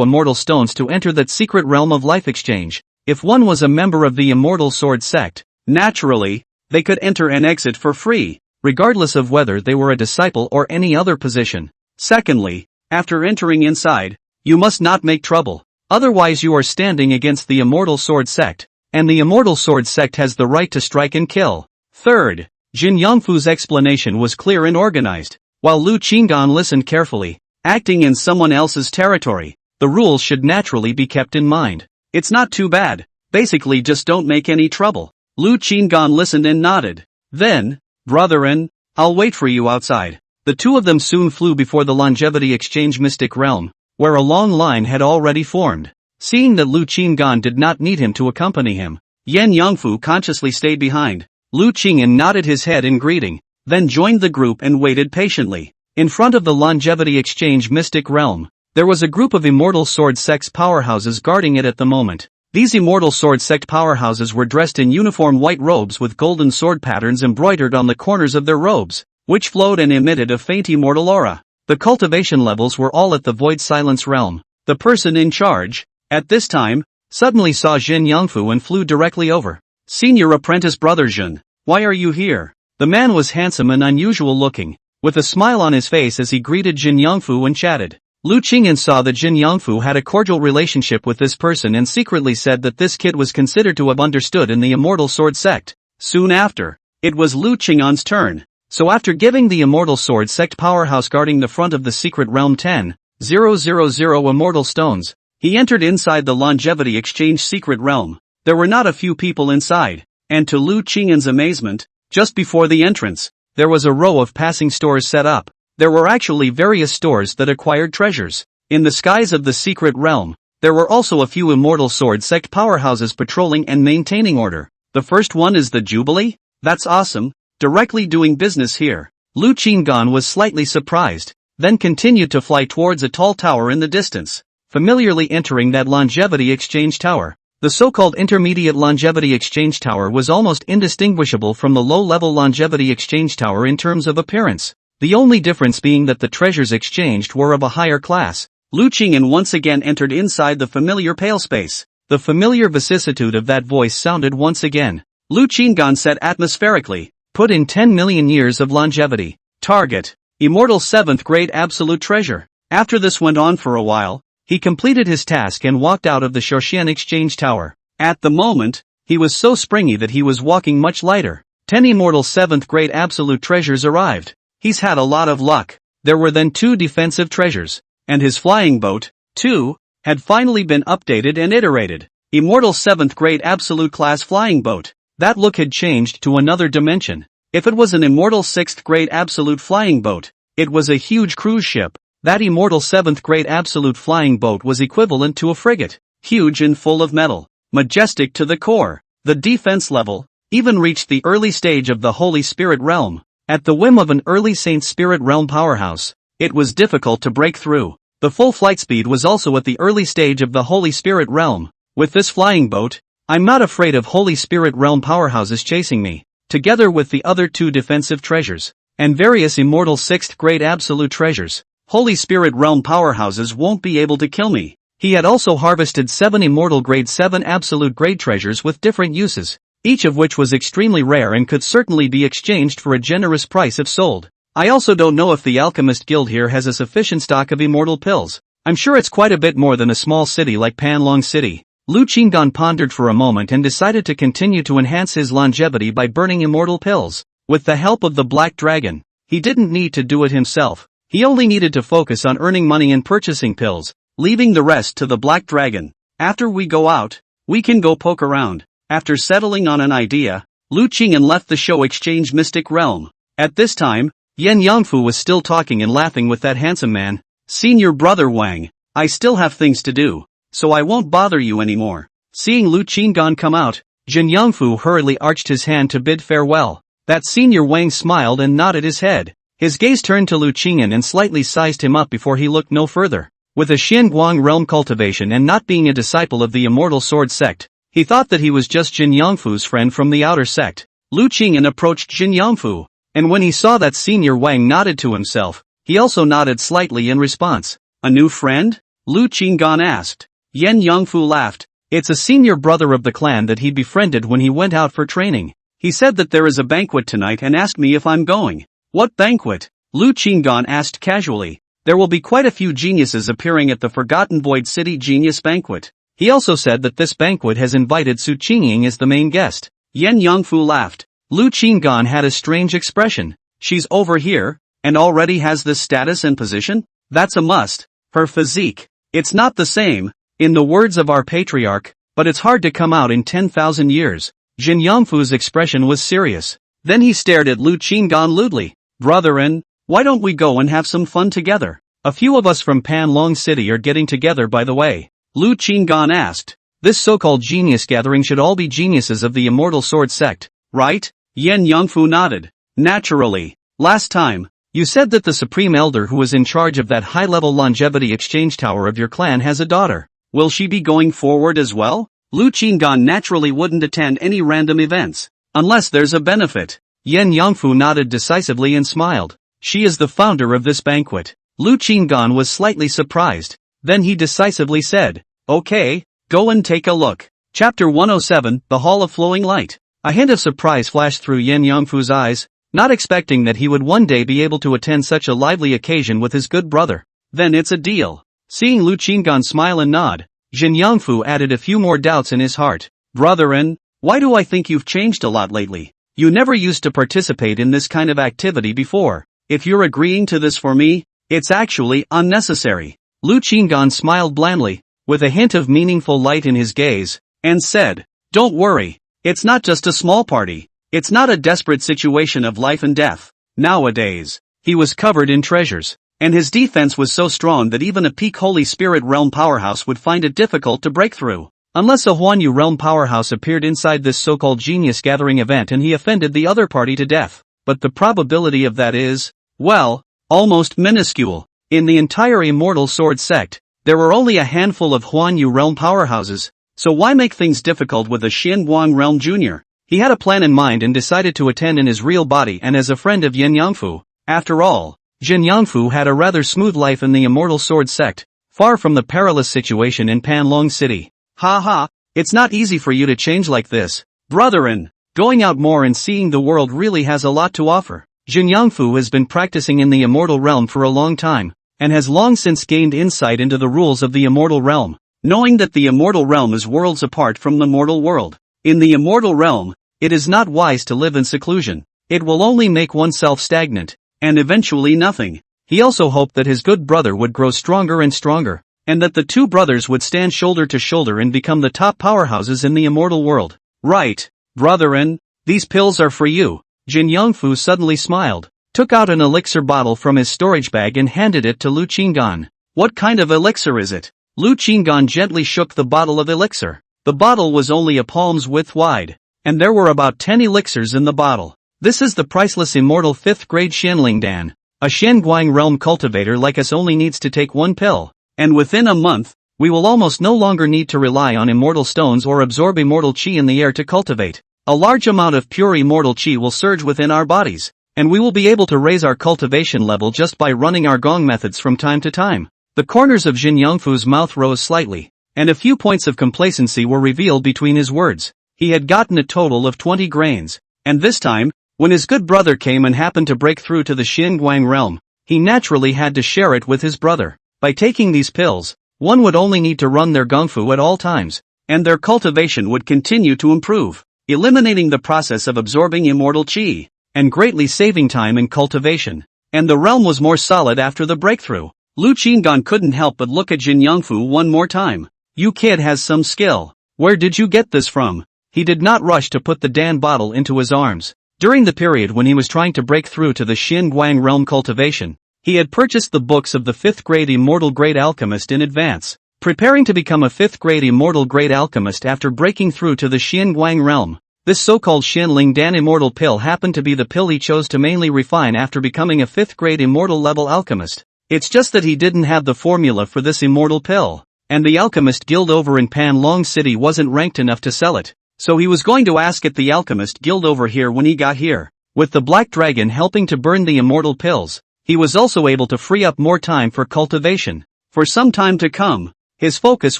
immortal stones to enter that secret realm of life exchange. If one was a member of the immortal sword sect, naturally, they could enter and exit for free, regardless of whether they were a disciple or any other position. Secondly, after entering inside, you must not make trouble, otherwise you are standing against the immortal sword sect, and the immortal sword sect has the right to strike and kill. Third, Jin Yongfu's explanation was clear and organized, while Lu Qingyan listened carefully, acting in someone else's territory. The rules should naturally be kept in mind. It's not too bad, basically just don't make any trouble. Lu Qingyan listened and nodded. Then, brethren, I'll wait for you outside. The two of them soon flew before the longevity exchange mystic realm, where a long line had already formed. Seeing that Lu Qingyan did not need him to accompany him, Yan Yongfu consciously stayed behind. Lu Qingyan nodded his head in greeting, then joined the group and waited patiently. In front of the longevity exchange mystic realm, there was a group of immortal sword sect powerhouses guarding it at the moment. These immortal sword sect powerhouses were dressed in uniform white robes with golden sword patterns embroidered on the corners of their robes, which flowed and emitted a faint immortal aura. The cultivation levels were all at the void silence realm. The person in charge, at this time, suddenly saw Jin Yongfu and flew directly over. Senior apprentice brother Jin, why are you here? The man was handsome and unusual looking, with a smile on his face as he greeted Jin Yongfu and chatted. Lu Qingyan saw that Jin Yongfu had a cordial relationship with this person and secretly said that this kid was considered to have understood in the immortal sword sect. Soon after, it was Lu Qing'an's turn. So after giving the Immortal Sword sect powerhouse guarding the front of the secret realm 10,000 immortal stones, he entered inside the longevity exchange secret realm. There were not a few people inside, and to Lu Qing'an's amazement, just before the entrance, there was a row of passing stores set up. There were actually various stores that acquired treasures. In the skies of the secret realm, there were also a few Immortal Sword sect powerhouses patrolling and maintaining order. The first one is the Jubilee? That's awesome, directly doing business here. Lu Qing'an was slightly surprised, then continued to fly towards a tall tower in the distance, familiarly entering that longevity exchange tower. The so-called intermediate longevity exchange tower was almost indistinguishable from the low-level longevity exchange tower in terms of appearance, the only difference being that the treasures exchanged were of a higher class. Lu Qing'an once again entered inside the familiar pale space. The familiar vicissitude of that voice sounded once again. Lu Qing'an said atmospherically, "Put in 10 million years of longevity. Target, Immortal 7th grade absolute treasure." After this went on for a while, he completed his task and walked out of the Shouquan exchange tower. At the moment, he was so springy that he was walking much lighter. 10 Immortal 7th grade absolute treasures arrived. He's had a lot of luck. There were then 2 defensive treasures, and his flying boat, too, had finally been updated and iterated. Immortal 7th grade absolute class flying boat. That look had changed to another dimension. If it was an Immortal 6th grade absolute flying boat, it was a huge cruise ship. That Immortal 7th grade absolute flying boat was equivalent to a frigate, huge and full of metal, majestic to the core. The defense level even reached the early stage of the Holy Spirit realm. At the whim of an early Saint Spirit realm powerhouse, it was difficult to break through. The full flight speed was also at the early stage of the Holy Spirit realm. With this flying boat, I'm not afraid of Holy Spirit realm powerhouses chasing me, together with the other 2 defensive treasures, and various Immortal 6th grade absolute treasures. Holy Spirit realm powerhouses won't be able to kill me. He had also harvested 7 Immortal grade 7 absolute grade treasures with different uses, each of which was extremely rare and could certainly be exchanged for a generous price if sold. I also don't know if the Alchemist Guild here has a sufficient stock of immortal pills. I'm sure it's quite a bit more than a small city like Panlong City. Lu Qing'an pondered for a moment and decided to continue to enhance his longevity by burning immortal pills. With the help of the Black Dragon, he didn't need to do it himself. He only needed to focus on earning money and purchasing pills, leaving the rest to the Black Dragon. After we go out, we can go poke around. After settling on an idea, Lu Qing'an left the show exchange mystic realm. At this time, Yen Yangfu was still talking and laughing with that handsome man. "Senior brother Wang, I still have things to do, so I won't bother you anymore." Seeing Lu Qing'an come out, Jin Yangfu hurriedly arched his hand to bid farewell. That senior Wang smiled and nodded his head. His gaze turned to Lu Qing'an and slightly sized him up before he looked no further. With a Xianguang realm cultivation and not being a disciple of the Immortal Sword sect, he thought that he was just Jin Yangfu's friend from the outer sect. Lu Qing'an approached Jin Yangfu, and when he saw that senior Wang nodded to himself, he also nodded slightly in response. "A new friend?" Lu Qing'an asked. Yen Yangfu laughed. "It's a senior brother of the clan that he befriended when he went out for training. He said that there is a banquet tonight and asked me if I'm going." "What banquet?" Lu Qing'an asked casually. "There will be quite a few geniuses appearing at the Forgotten Void City Genius Banquet. He also said that this banquet has invited Su Qingying as the main guest." Yen Yangfu laughed. Lu Qing'an had a strange expression. "She's over here, and already has this status and position? That's a must. Her physique. It's not the same, in the words of our patriarch, but it's hard to come out in 10,000 years. Jin Yangfu's expression was serious. Then he stared at Lu Qing'an lewdly. "Brethren, why don't we go and have some fun together? A few of us from Panlong City are getting together by the way." Lu Qing'an asked. "This so-called genius gathering should all be geniuses of the Immortal Sword sect, right?" Yen Yangfu nodded. "Naturally. Last time, you said that the Supreme Elder who was in charge of that high-level longevity exchange tower of your clan has a daughter. Will she be going forward as well?" Lu Qing'an naturally wouldn't attend any random events, unless there's a benefit. Yen Yangfu nodded decisively and smiled. "She is the founder of this banquet." Lu Qing'an was slightly surprised. Then he decisively said, "Okay, go and take a look." Chapter 107, The Hall of Flowing Light. A hint of surprise flashed through Yen Yangfu's eyes, not expecting that he would one day be able to attend such a lively occasion with his good brother. "Then it's a deal." Seeing Lu Qing'an smile and nod, Jin Yangfu added a few more doubts in his heart. "Brethren, Why do I think you've changed a lot lately? You never used to participate in this kind of activity before. If you're agreeing to this for me, it's actually unnecessary. Lu Qinggan smiled blandly, with a hint of meaningful light in his gaze, and said, "Don't worry. It's not just a small party. It's not a desperate situation of life and death." Nowadays, he was covered in treasures, and his defense was so strong that even a peak Holy Spirit realm powerhouse would find it difficult to break through. Unless a Huanyu realm powerhouse appeared inside this so-called genius gathering event and he offended the other party to death. But the probability of that is, well, almost minuscule. In the entire Immortal Sword sect, there were only a handful of Huanyu realm powerhouses, so why make things difficult with a Huang realm junior? He had a plan in mind and decided to attend in his real body and as a friend of Yin Yangfu. After all, Jin Yangfu had a rather smooth life in the Immortal Sword sect, far from the perilous situation in Panlong City. Ha ha, it's not easy for you to change like this, brethren. Going out more and seeing the world really has a lot to offer. Jin Yangfu has been practicing in the Immortal Realm for a long time, and has long since gained insight into the rules of the Immortal Realm. Knowing that the Immortal Realm is worlds apart from the mortal world. In the Immortal Realm, it is not wise to live in seclusion. It will only make oneself stagnant, and eventually nothing. He also hoped that his good brother would grow stronger and stronger, and that the two brothers would stand shoulder to shoulder and become the top powerhouses in the immortal world. Right, brethren, these pills are for you. Jin Yangfu suddenly smiled, took out an elixir bottle from his storage bag and handed it to Lu Qinggan. What kind of elixir is it? Lu Qinggan gently shook the bottle of elixir. The bottle was only a palm's width wide, and there were about 10 elixirs in the bottle. This is the priceless immortal 5th grade Xianling Dan. A Xianguang realm cultivator like us only needs to take one pill. And within a month, we will almost no longer need to rely on immortal stones or absorb immortal qi in the air to cultivate. A large amount of pure immortal qi will surge within our bodies, and we will be able to raise our cultivation level just by running our gong methods from time to time. The corners of Jin Yangfu's mouth rose slightly, and a few points of complacency were revealed between his words. He had gotten a total of 20 grains, and this time, when his good brother came and happened to break through to the Xinguang realm, he naturally had to share it with his brother. By taking these pills, one would only need to run their gongfu at all times, and their cultivation would continue to improve, eliminating the process of absorbing immortal qi, and greatly saving time in cultivation. And the realm was more solid after the breakthrough. Lu Qinggan couldn't help but look at Jin Yangfu one more time. You kid has some skill. Where did you get this from? He did not rush to put the Dan bottle into his arms. During the period when he was trying to break through to the Xinguang realm cultivation, he had purchased the books of the 5th grade Immortal Great Alchemist in advance, preparing to become a 5th grade Immortal Great Alchemist after breaking through to the Xinguang realm. This so-called Xianling Dan Immortal pill happened to be the pill he chose to mainly refine after becoming a 5th grade Immortal level alchemist. It's just that he didn't have the formula for this immortal pill, and the Alchemist Guild over in Panlong City wasn't ranked enough to sell it, so he was going to ask at the Alchemist Guild over here when he got here. With the Black Dragon helping to burn the immortal pills, he was also able to free up more time for cultivation. For some time to come, his focus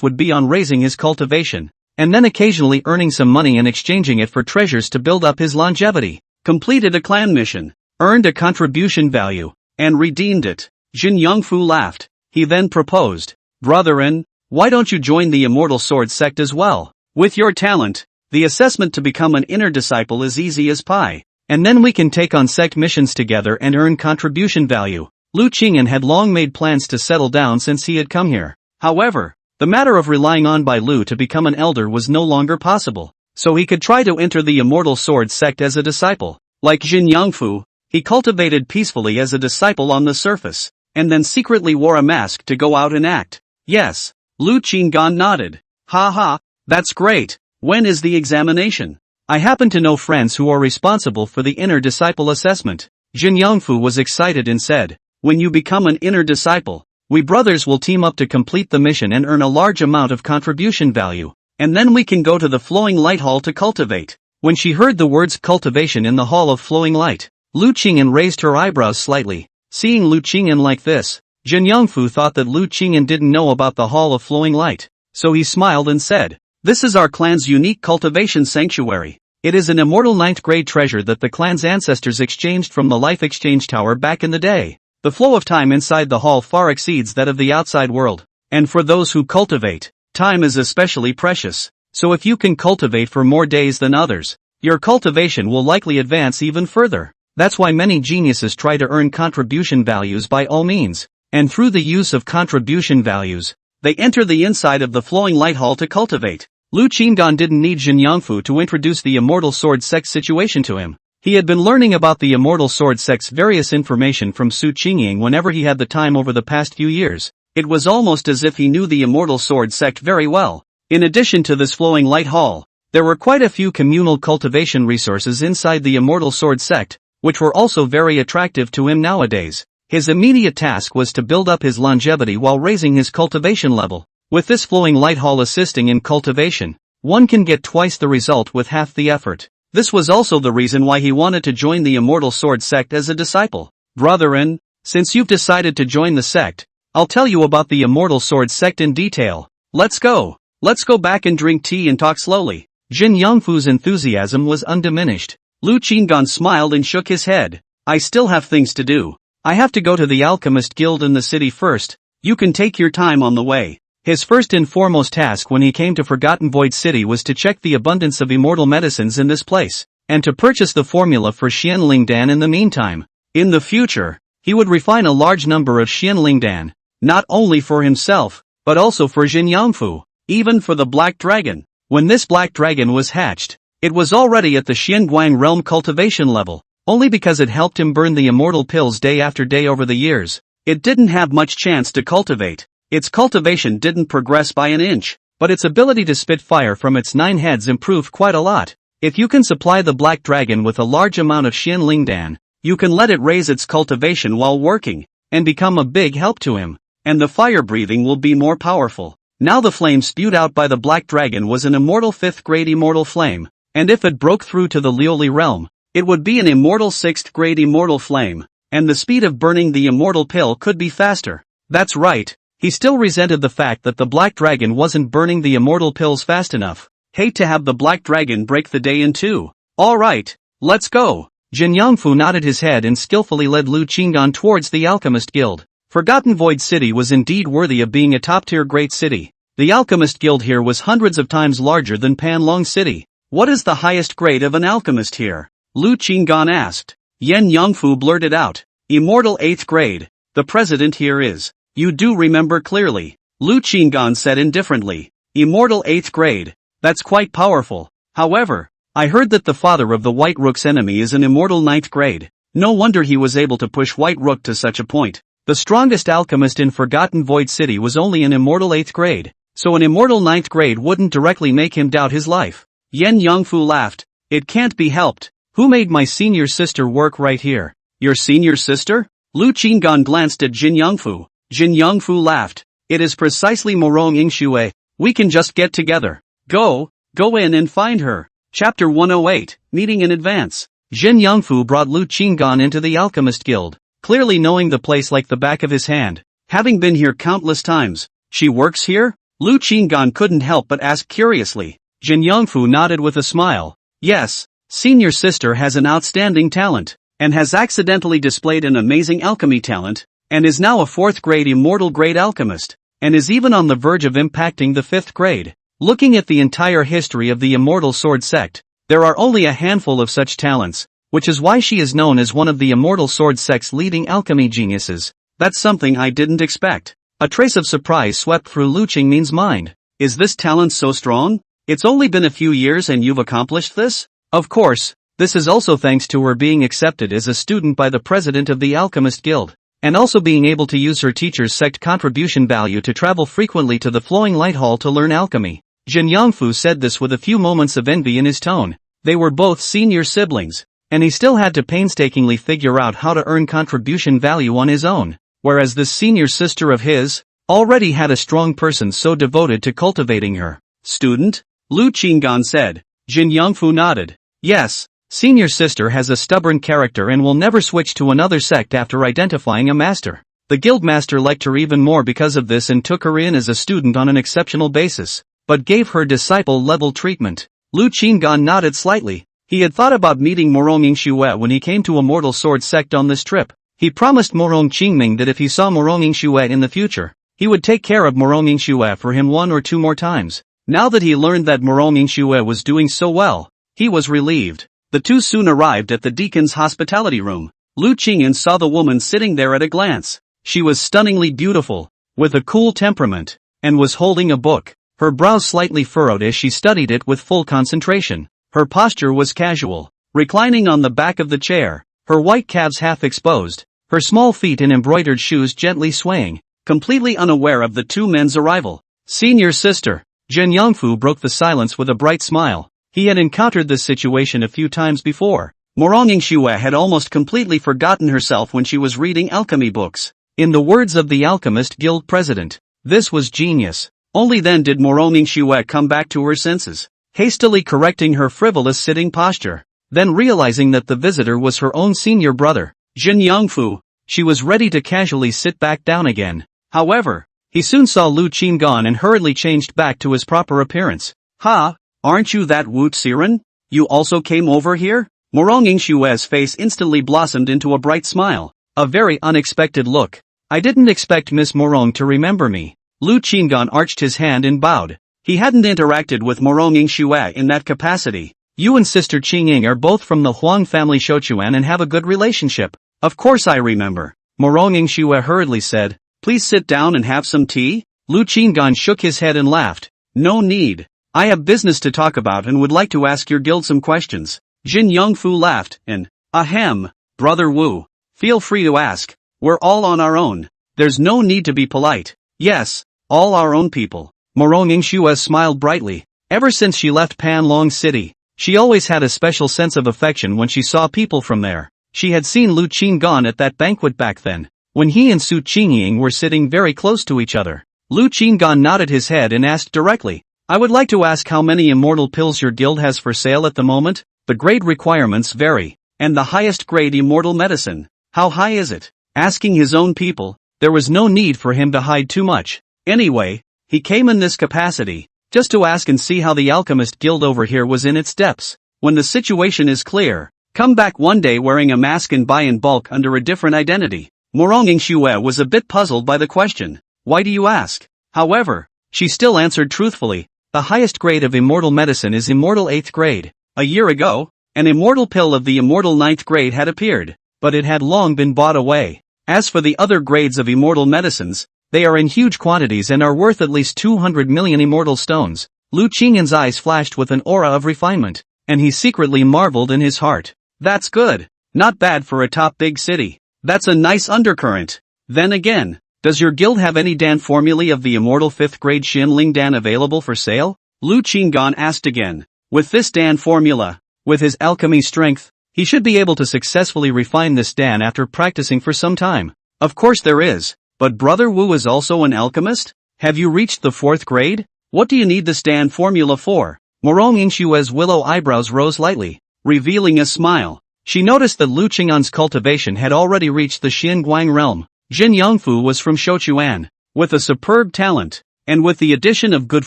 would be on raising his cultivation, and then occasionally earning some money and exchanging it for treasures to build up his longevity. Completed a clan mission, earned a contribution value, and redeemed it. Jin Yangfu laughed. He then proposed, "Brethren, why don't you join the Immortal Sword sect as well? With your talent, the assessment to become an inner disciple is easy as pie. And then we can take on sect missions together and earn contribution value." Lu Qinggan had long made plans to settle down since he had come here. However, the matter of relying on by Lu to become an elder was no longer possible, so he could try to enter the Immortal Sword sect as a disciple. Like Jin Yangfu, he cultivated peacefully as a disciple on the surface, and then secretly wore a mask to go out and act. Yes, Lu Qinggan nodded. Ha ha, that's great. When is the examination? I happen to know friends who are responsible for the inner disciple assessment. Jin Yangfu was excited and said, "When you become an inner disciple, we brothers will team up to complete the mission and earn a large amount of contribution value, and then we can go to the Flowing Light Hall to cultivate." When she heard the words cultivation in the Hall of Flowing Light, Lu Qinggan raised her eyebrows slightly. Seeing Lu Qinggan like this, Jin Yangfu thought that Lu Qinggan didn't know about the Hall of Flowing Light, so he smiled and said, "This is our clan's unique cultivation sanctuary. It is an immortal 9th grade treasure that the clan's ancestors exchanged from the Life Exchange Tower back in the day. The flow of time inside the hall far exceeds that of the outside world, and for those who cultivate, time is especially precious. So if you can cultivate for more days than others, your cultivation will likely advance even further. That's why many geniuses try to earn contribution values by all means. And through the use of contribution values, they enter the inside of the flowing light hall to cultivate. Lu Qinggan didn't need Jin Yangfu to introduce the Immortal Sword Sect situation to him. He had been learning about the Immortal Sword Sect's various information from Su Qingying whenever he had the time over the past few years. It was almost as if he knew the Immortal Sword Sect very well. In addition to this flowing light hall, there were quite a few communal cultivation resources inside the Immortal Sword Sect, which were also very attractive to him nowadays. His immediate task was to build up his longevity while raising his cultivation level. With this flowing light hall assisting in cultivation, one can get twice the result with half the effort. This was also the reason why he wanted to join the Immortal Sword Sect as a disciple. Brethren, since you've decided to join the sect, I'll tell you about the Immortal Sword Sect in detail. Let's go. Let's go back and drink tea and talk slowly. Jin Yangfu's enthusiasm was undiminished. Lu Qinggan smiled and shook his head. I still have things to do. I have to go to the Alchemist Guild in the city first. You can take your time on the way. His first and foremost task when he came to Forgotten Void City was to check the abundance of immortal medicines in this place, and to purchase the formula for Xianlingdan in the meantime. In the future, he would refine a large number of Xianlingdan, not only for himself, but also for Jin Yangfu, even for the Black Dragon. When this Black Dragon was hatched, it was already at the Xianguang realm cultivation level. Only because it helped him burn the immortal pills day after day over the years, it didn't have much chance to cultivate. Its cultivation didn't progress by an inch, but its ability to spit fire from its 9 heads improved quite a lot. If you can supply the Black Dragon with a large amount of Xianlingdan, you can let it raise its cultivation while working, and become a big help to him, and the fire breathing will be more powerful. Now the flame spewed out by the Black Dragon was an immortal 5th grade immortal flame, and if it broke through to the Lioli realm, it would be an immortal 6th grade immortal flame, and the speed of burning the immortal pill could be faster. That's right, he still resented the fact that the Black Dragon wasn't burning the immortal pills fast enough. Hate to have the Black Dragon break the day in two. Alright, let's go. Jin Yangfu nodded his head and skillfully led Lu Qinggan towards the Alchemist Guild. Forgotten Void City was indeed worthy of being a top-tier great city. The Alchemist Guild here was hundreds of times larger than Panlong City. What is the highest grade of an alchemist here? Lu Qinggan asked. Yen Yangfu blurted out. Immortal 8th grade. The president here is. You do remember clearly. Lu Qinggan said indifferently. Immortal 8th grade. That's quite powerful. However, I heard that the father of the White Rook's enemy is an immortal 9th grade. No wonder he was able to push White Rook to such a point. The strongest alchemist in Forgotten Void City was only an immortal 8th grade, so an immortal 9th grade wouldn't directly make him doubt his life. Yen Yangfu laughed. It can't be helped. Who made my senior sister work right here? Your senior sister? Lu Qinggan glanced at Jin Yangfu. Jin Yangfu laughed. It is precisely Morong Yingxue. We can just get together. Go in and find her. Chapter 108, Meeting in Advance. Jin Yangfu brought Lu Qinggan into the Alchemist Guild, clearly knowing the place like the back of his hand, having been here countless times. She works here? Lu Qinggan couldn't help but ask curiously. Jin Yangfu nodded with a smile. Yes. Senior sister has an outstanding talent, and has accidentally displayed an amazing alchemy talent, and is now a 4th grade immortal grade alchemist, and is even on the verge of impacting the 5th grade. Looking at the entire history of the Immortal Sword Sect, there are only a handful of such talents, which is why she is known as one of the Immortal Sword Sect's leading alchemy geniuses. That's something I didn't expect. A trace of surprise swept through Lu Qingmin's mind. Is this talent so strong? It's only been a few years and you've accomplished this? Of course, this is also thanks to her being accepted as a student by the president of the Alchemist Guild, and also being able to use her teacher's sect contribution value to travel frequently to the Flowing Light Hall to learn alchemy. Jin Yangfu said this with a few moments of envy in his tone. They were both senior siblings, and he still had to painstakingly figure out how to earn contribution value on his own, whereas this senior sister of his already had a strong person so devoted to cultivating her. Student? Lu Qinggan said. Jin Yangfu nodded. Yes, senior sister has a stubborn character and will never switch to another sect after identifying a master. The guild master liked her even more because of this and took her in as a student on an exceptional basis, but gave her disciple-level treatment. Lu Qinggan nodded slightly. He had thought about meeting Morong Yingxue when he came to Immortal Sword Sect on this trip. He promised Morong Qingming that if he saw Morong Yingxue in the future, he would take care of Morong Yingxue for him 1 or 2 more times. Now that he learned that Morong Yingxue was doing so well, he was relieved. The two soon arrived at the deacon's hospitality room. Lu Qingyan saw the woman sitting there at a glance. She was stunningly beautiful, with a cool temperament, and was holding a book. Her brows slightly furrowed as she studied it with full concentration. Her posture was casual, reclining on the back of the chair, her white calves half exposed, her small feet in embroidered shoes gently swaying, completely unaware of the two men's arrival. Senior sister, Zhen Yongfu broke the silence with a bright smile. He had encountered this situation a few times before. Morong Yingxue had almost completely forgotten herself when she was reading alchemy books. In the words of the Alchemist Guild president, this was genius. Only then did Morong Yingxue come back to her senses, hastily correcting her frivolous sitting posture. Then realizing that the visitor was her own senior brother, Zhen Yongfu, she was ready to casually sit back down again. However, he soon saw Lu Qinggan and hurriedly changed back to his proper appearance. Ha, aren't you that Wu Xiren? You also came over here? Morong Yingshue's face instantly blossomed into a bright smile. A very unexpected look. I didn't expect Miss Morong to remember me. Lu Qinggan arched his hand and bowed. He hadn't interacted with Morong Yingxue in that capacity. You and Sister Qingying are both from the Huang family Shouquan and have a good relationship. Of course I remember. Morong Yingxue hurriedly said, please sit down and have some tea? Lu Qinggan shook his head and laughed. No need. I have business to talk about and would like to ask your guild some questions. Jin Yongfu laughed, and, ahem, Brother Wu. Feel free to ask. We're all on our own. There's no need to be polite. Yes, all our own people. Morong Yingxue smiled brightly. Ever since she left Panlong City, she always had a special sense of affection when she saw people from there. She had seen Lu Qinggan at that banquet back then, when he and Su Qingying were sitting very close to each other. Lu Qinggan nodded his head and asked directly, I would like to ask how many immortal pills your guild has for sale at the moment? The grade requirements vary, and the highest grade immortal medicine, how high is it? Asking his own people, there was no need for him to hide too much. Anyway, he came in this capacity, just to ask and see how the alchemist guild over here was in its depths. When the situation is clear, come back one day wearing a mask and buy in bulk under a different identity. Morong Yingxue was a bit puzzled by the question. Why do you ask? However, she still answered truthfully. The highest grade of immortal medicine is immortal 8th grade. A year ago, an immortal pill of the immortal 9th grade had appeared, but it had long been bought away. As for the other grades of immortal medicines, they are in huge quantities and are worth at least 200 million immortal stones. Lu Qingyan's eyes flashed with an aura of refinement, and he secretly marveled in his heart. That's good. Not bad for a top big city. That's a nice undercurrent. Then again, does your guild have any Dan formulae of the immortal 5th grade Xinling Dan available for sale? Lu Qinggan asked again. With this Dan formula, with his alchemy strength, he should be able to successfully refine this Dan after practicing for some time. Of course there is, but Brother Wu is also an alchemist? Have you reached the 4th grade? What do you need this Dan formula for? Morong Yingshue's willow eyebrows rose lightly, revealing a smile. She noticed that Lu Qingyan's cultivation had already reached the Xinguang realm. Jin Yongfu was from Shouquan, with a superb talent, and with the addition of good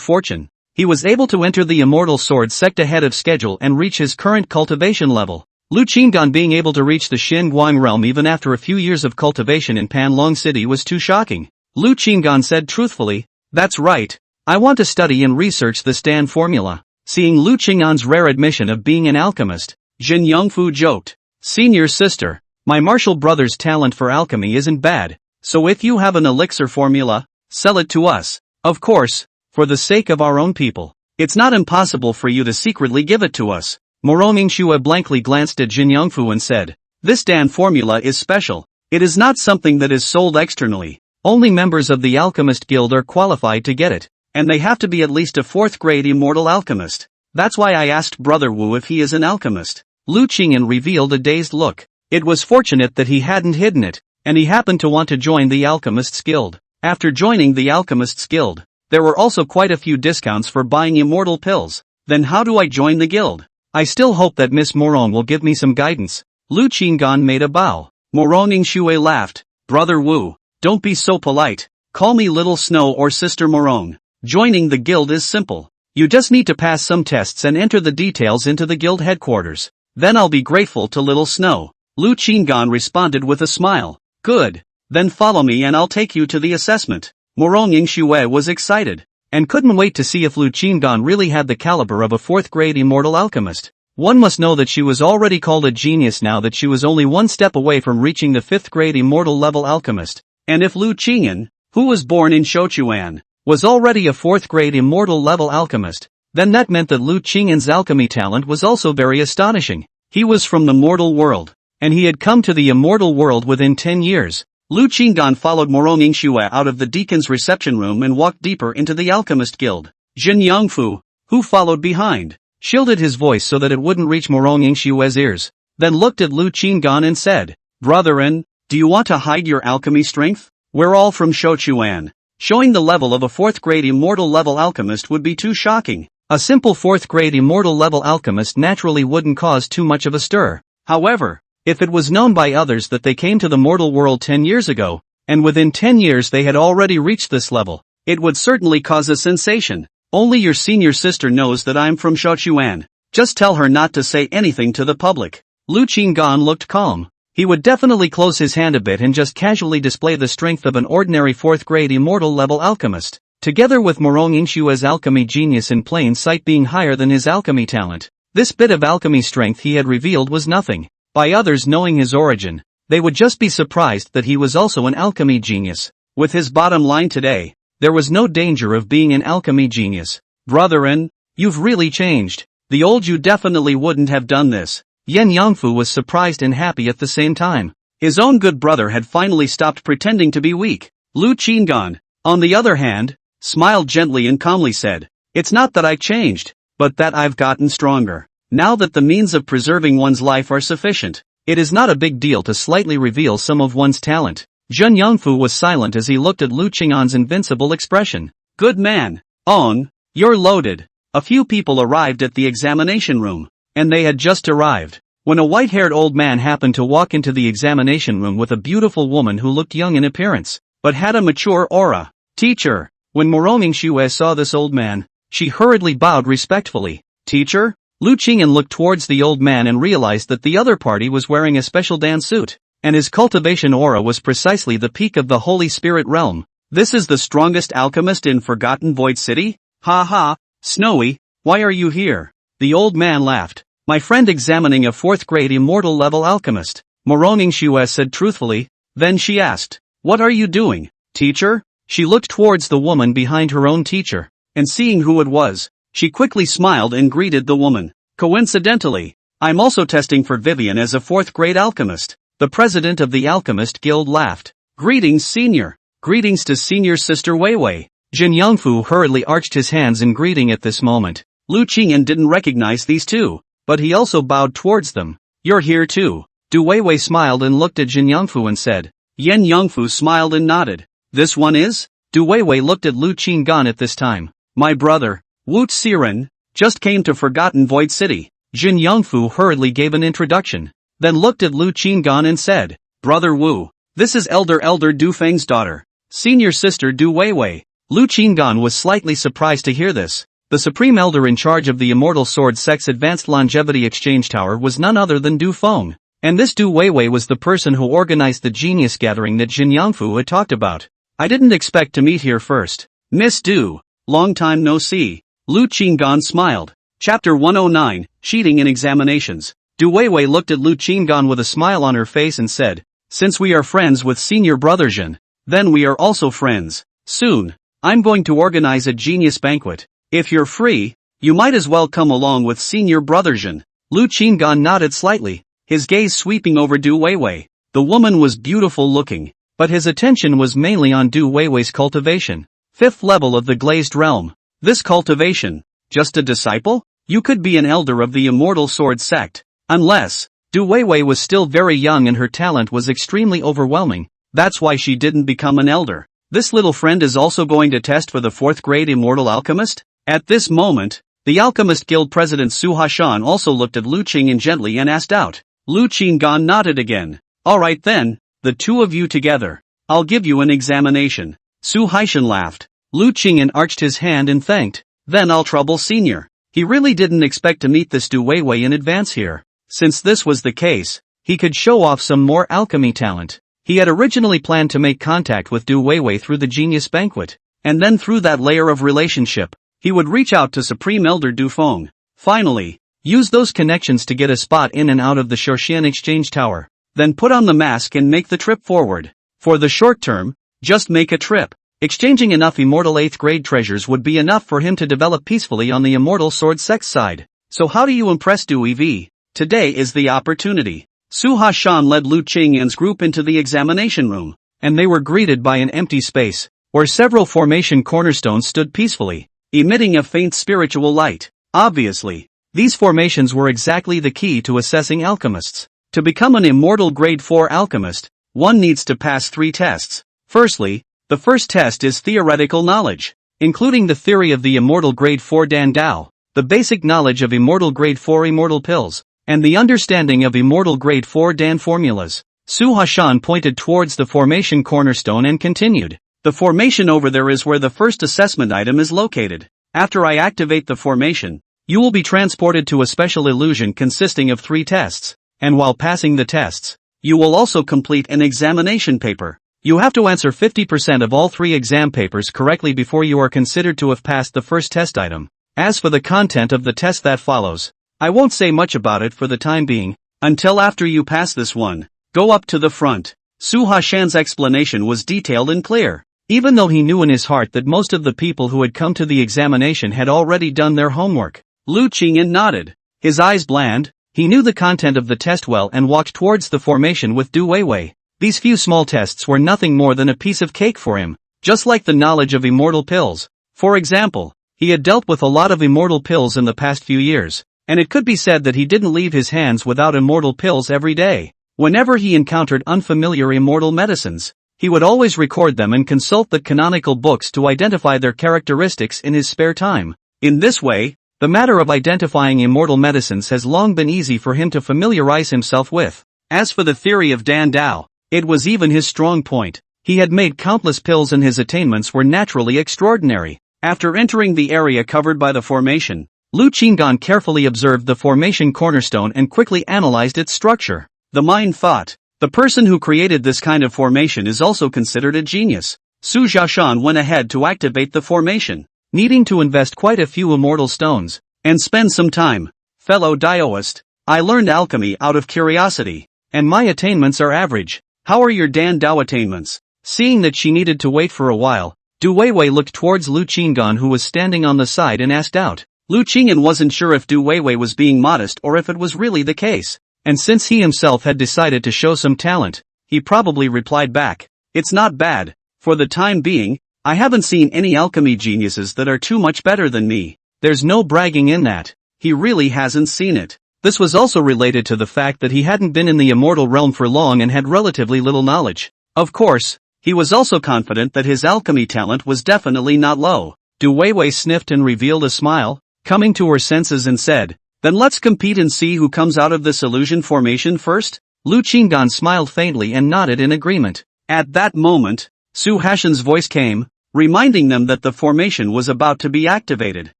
fortune, he was able to enter the Immortal Sword sect ahead of schedule and reach his current cultivation level. Lu Qinggan being able to reach the Xinguang realm even after a few years of cultivation in Panlong City was too shocking. Lu Qinggan said truthfully, that's right, I want to study and research the Dan formula. Seeing Lu Qingyan's rare admission of being an alchemist, Jin Yongfu joked, Senior sister, my martial brother's talent for alchemy isn't bad, so if you have an elixir formula, sell it to us. Of course, for the sake of our own people. It's not impossible for you to secretly give it to us. Morong Yingxue blankly glanced at Jin Yongfu and said, this Dan formula is special. It is not something that is sold externally. Only members of the Alchemist Guild are qualified to get it, and they have to be at least a 4th grade immortal alchemist. That's why I asked Brother Wu if he is an alchemist. Lu Qingyan revealed a dazed look. It was fortunate that he hadn't hidden it, and he happened to want to join the Alchemist's Guild. After joining the Alchemist's Guild, there were also quite a few discounts for buying immortal pills. Then how do I join the guild? I still hope that Miss Morong will give me some guidance. Lu Qinggan made a bow. Morong Yingxue laughed. Brother Wu, don't be so polite. Call me Little Snow or Sister Morong. Joining the guild is simple. You just need to pass some tests and enter the details into the guild headquarters. Then I'll be grateful to Little Snow. Lu Qinggan responded with a smile. Good. Then follow me and I'll take you to the assessment. Morong Yingxue was excited. and couldn't wait to see if Lu Qinggan really had the caliber of a 4th-grade immortal alchemist. One must know that she was already called a genius now that she was only one step away from reaching the 5th-grade immortal level alchemist. And if Lu Qingyan, who was born in Shouquan, was already a 4th-grade immortal level alchemist, then that meant that Lu Qingyan's alchemy talent was also very astonishing. He was from the mortal world, and he had come to the immortal world within 10 years. Lu Qinggan followed Morong Yingxue out of the deacon's reception room and walked deeper into the alchemist guild. Jin Yangfu, who followed behind, shielded his voice so that it wouldn't reach Morong Yingxue's ears, then looked at Lu Qinggan and said, "Brethren, do you want to hide your alchemy strength? We're all from Shouquan. Showing the level of a 4th-grade immortal level alchemist would be too shocking." A simple 4th-grade immortal level alchemist naturally wouldn't cause too much of a stir. However, if it was known by others that they came to the mortal world 10 years ago, and within 10 years they had already reached this level, it would certainly cause a sensation. Only your senior sister knows that I'm from Shouquan. Just tell her not to say anything to the public. Lu Qinggan looked calm. He would definitely close his hand a bit and just casually display the strength of an ordinary 4th-grade immortal level alchemist, together with Morong Yingxue's alchemy genius in plain sight being higher than his alchemy talent. This bit of alchemy strength he had revealed was nothing. By others knowing his origin, they would just be surprised that he was also an alchemy genius. With his bottom line today, there was no danger of being an alchemy genius. "Brethren, you've really changed. The old you definitely wouldn't have done this." Yen Yangfu was surprised and happy at the same time. His own good brother had finally stopped pretending to be weak. Lu Qinggan, on the other hand, smiled gently and calmly said, "It's not that I changed, but that I've gotten stronger. Now that the means of preserving one's life are sufficient, it is not a big deal to slightly reveal some of one's talent." Jun Yangfu was silent as he looked at Lu Qinggan's invincible expression. "Good man, Ong, you're loaded." A few people arrived at the examination room, and they had just arrived when a white-haired old man happened to walk into the examination room with a beautiful woman who looked young in appearance, but had a mature aura. "Teacher." When Morong Yingxue saw this old man, she hurriedly bowed respectfully. "Teacher?" Lu Qingyan looked towards the old man and realized that the other party was wearing a special Dan suit, and his cultivation aura was precisely the peak of the Holy Spirit realm. "This is the strongest alchemist in Forgotten Void City? Ha ha, Snowy, why are you here?" The old man laughed. "My friend examining a 4th-grade immortal level alchemist," Morong Yingxue said truthfully. Then she asked, "What are you doing, teacher?" She looked towards the woman behind her own teacher, and seeing who it was, she quickly smiled and greeted the woman. "Coincidentally, I'm also testing for Vivian as a 4th-grade alchemist." The president of the Alchemist Guild laughed. "Greetings, senior. Greetings to senior sister Wei Wei." Jin Yangfu hurriedly arched his hands in greeting at this moment. Lu Qingyan didn't recognize these two, but he also bowed towards them. "You're here too." Du Weiwei smiled and looked at Jin Yangfu and said. Yen Yangfu smiled and nodded. "This one is?" Du Weiwei looked at Lu Qinggan at this time. "My brother, Wu Xiren, just came to Forgotten Void City." Jin Yangfu hurriedly gave an introduction, then looked at Lu Qinggan and said, "Brother Wu, this is Elder Du Feng's daughter, senior sister Du Weiwei." Lu Qinggan was slightly surprised to hear this. The Supreme Elder in charge of the Immortal Sword Sect's Advanced Longevity Exchange Tower was none other than Du Feng, and this Du Weiwei was the person who organized the genius gathering that Jin Yangfu had talked about. "I didn't expect to meet here first. Miss Du, long time no see." Lu Qinggan smiled. Chapter 109, Cheating in Examinations. Du Weiwei looked at Lu Qinggan with a smile on her face and said, "Since we are friends with senior brother Jin, then we are also friends. Soon, I'm going to organize a genius banquet. If you're free, you might as well come along with senior brother Jin." Lu Qinggan nodded slightly, his gaze sweeping over Du Weiwei. The woman was beautiful looking, but his attention was mainly on Du Weiwei's cultivation. 5th level of the glazed realm. This cultivation, just a disciple? You could be an elder of the Immortal Sword Sect. Unless, Du Weiwei was still very young and her talent was extremely overwhelming. That's why she didn't become an elder. This little friend is also going to test for the 4th-grade Immortal Alchemist? At this moment, the Alchemist Guild President Su Hashan also looked at Lu Qingyan gently and asked out. Lu Qinggan nodded again. "Alright then, the two of you together. I'll give you an examination." Su Hashan laughed. Lu Qingyan arched his hand and thanked. "Then I'll trouble senior." He really didn't expect to meet this Du Weiwei in advance here. Since this was the case, he could show off some more alchemy talent. He had originally planned to make contact with Du Weiwei through the Genius Banquet, and then through that layer of relationship, he would reach out to Supreme Elder Du Feng. Finally, use those connections to get a spot in and out of the Shouquan exchange tower. Then put on the mask and make the trip forward. For the short term, just make a trip. Exchanging enough immortal 8th grade treasures would be enough for him to develop peacefully on the immortal sword sect side. So how do you impress Du Ev? Today is the opportunity. Su Hashan led Lu Qingyan's group into the examination room, and they were greeted by an empty space, where several formation cornerstones stood peacefully, emitting a faint spiritual light. Obviously, these formations were exactly the key to assessing alchemists. To become an immortal grade 4 alchemist, one needs to pass 3 tests. Firstly, the first test is theoretical knowledge, including the theory of the immortal grade 4 Dan Dao, the basic knowledge of immortal grade 4 immortal pills, and the understanding of immortal grade 4 Dan formulas. Su Hashan pointed towards the formation cornerstone and continued. The formation over there is where the first assessment item is located. After I activate the formation, you will be transported to a special illusion consisting of 3 tests, and while passing the tests, you will also complete an examination paper. You have to answer 50% of all 3 exam papers correctly before you are considered to have passed the first test item. As for the content of the test that follows, I won't say much about it for the time being, until after you pass this one. Go up to the front. Su Hashan's explanation was detailed and clear. Even though he knew in his heart that most of the people who had come to the examination had already done their homework, Lu Qingyan nodded. His eyes bland, he knew the content of the test well and walked towards the formation with Du Weiwei. These few small tests were nothing more than a piece of cake for him, just like the knowledge of immortal pills. For example, he had dealt with a lot of immortal pills in the past few years, and it could be said that he didn't leave his hands without immortal pills every day. Whenever he encountered unfamiliar immortal medicines, he would always record them and consult the canonical books to identify their characteristics in his spare time. In this way, the matter of identifying immortal medicines has long been easy for him to familiarize himself with. As for the theory of Dan Dao, it was even his strong point. He had made countless pills and his attainments were naturally extraordinary. After entering the area covered by the formation, Lu Qingyan carefully observed the formation cornerstone and quickly analyzed its structure. The mind thought, the person who created this kind of formation is also considered a genius. Su Hashan went ahead to activate the formation, needing to invest quite a few immortal stones, and spend some time. Fellow Daoist, I learned alchemy out of curiosity, and my attainments are average. How are your Dan Dao attainments? Seeing that she needed to wait for a while, Du Weiwei looked towards Lu Qingyan who was standing on the side and asked out. Lu Qingyan wasn't sure if Du Weiwei was being modest or if it was really the case, and since he himself had decided to show some talent, he probably replied back, "It's not bad. For the time being, I haven't seen any alchemy geniuses that are too much better than me." There's no bragging in that. He really hasn't seen it. This was also related to the fact that he hadn't been in the immortal realm for long and had relatively little knowledge. Of course, he was also confident that his alchemy talent was definitely not low. Du Weiwei sniffed and revealed a smile, coming to her senses and said, "Then let's compete and see who comes out of this illusion formation first?" Lu Qingyan smiled faintly and nodded in agreement. At that moment, Su Hashan's voice came, reminding them that the formation was about to be activated.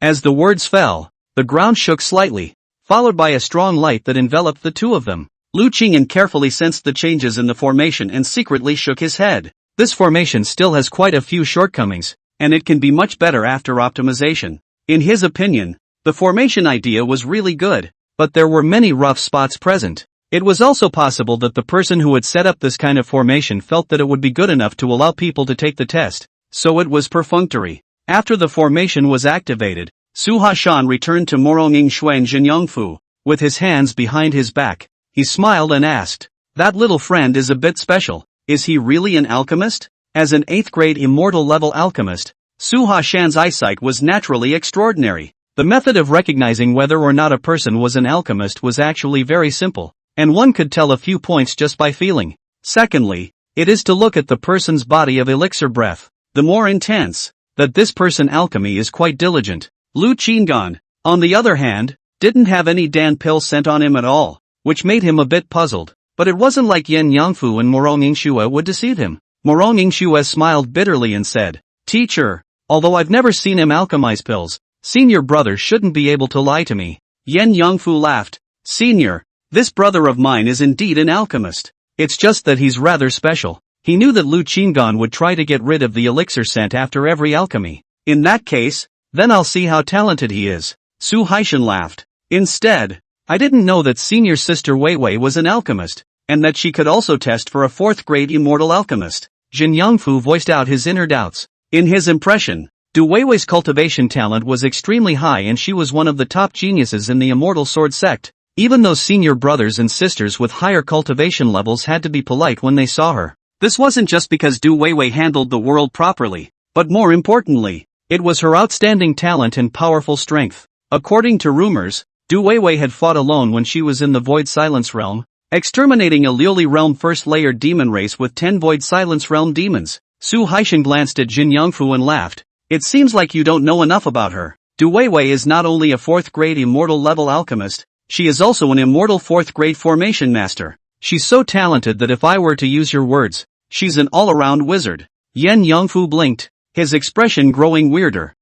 As the words fell, the ground shook slightly, followed by a strong light that enveloped the two of them. Lu Qingyan carefully sensed the changes in the formation and secretly shook his head. This formation still has quite a few shortcomings, and it can be much better after optimization. In his opinion, the formation idea was really good, but there were many rough spots present. It was also possible that the person who had set up this kind of formation felt that it would be good enough to allow people to take the test, so it was perfunctory. After the formation was activated, Su Hashan returned to Moronging Xuan Jinyangfu. With his hands behind his back, he smiled and asked, "That little friend is a bit special. Is he really an alchemist?" As an 8th grade immortal level alchemist, Su Hashan's eyesight was naturally extraordinary. The method of recognizing whether or not a person was an alchemist was actually very simple, and one could tell a few points just by feeling. Secondly, it is to look at the person's body of elixir breath. The more intense, that this person alchemy is quite diligent. Lu Qingyan, on the other hand, didn't have any Dan pill sent on him at all, which made him a bit puzzled, but it wasn't like Yen Yangfu and Moronging Shue would deceive him. Moronging Shue smiled bitterly and said, "Teacher, although I've never seen him alchemize pills, senior brother shouldn't be able to lie to me." Yen Yangfu laughed, "Senior, this brother of mine is indeed an alchemist. It's just that he's rather special. He knew that Lu Qinggan would try to get rid of the elixir scent after every alchemy. In that case, then I'll see how talented he is. Su Haishan laughed. Instead, I didn't know that senior sister Wei Wei was an alchemist, and that she could also test for a 4th grade immortal alchemist. Jin Yangfu voiced out his inner doubts. In his impression, Du Weiwei's cultivation talent was extremely high and she was one of the top geniuses in the immortal sword sect. Even those senior brothers and sisters with higher cultivation levels had to be polite when they saw her. This wasn't just because Du Weiwei handled the world properly, but more importantly, it was her outstanding talent and powerful strength. According to rumors, Du Weiwei had fought alone when she was in the Void Silence Realm, exterminating a Liuli Realm first-layer demon race with 10 Void Silence Realm demons. Su Haishan glanced at Jin Yangfu and laughed. It seems like you don't know enough about her. Du Weiwei is not only a 4th grade immortal level alchemist, she is also an immortal 4th grade formation master. She's so talented that if I were to use your words, she's an all-around wizard. Yen Yangfu blinked, his expression growing weirder.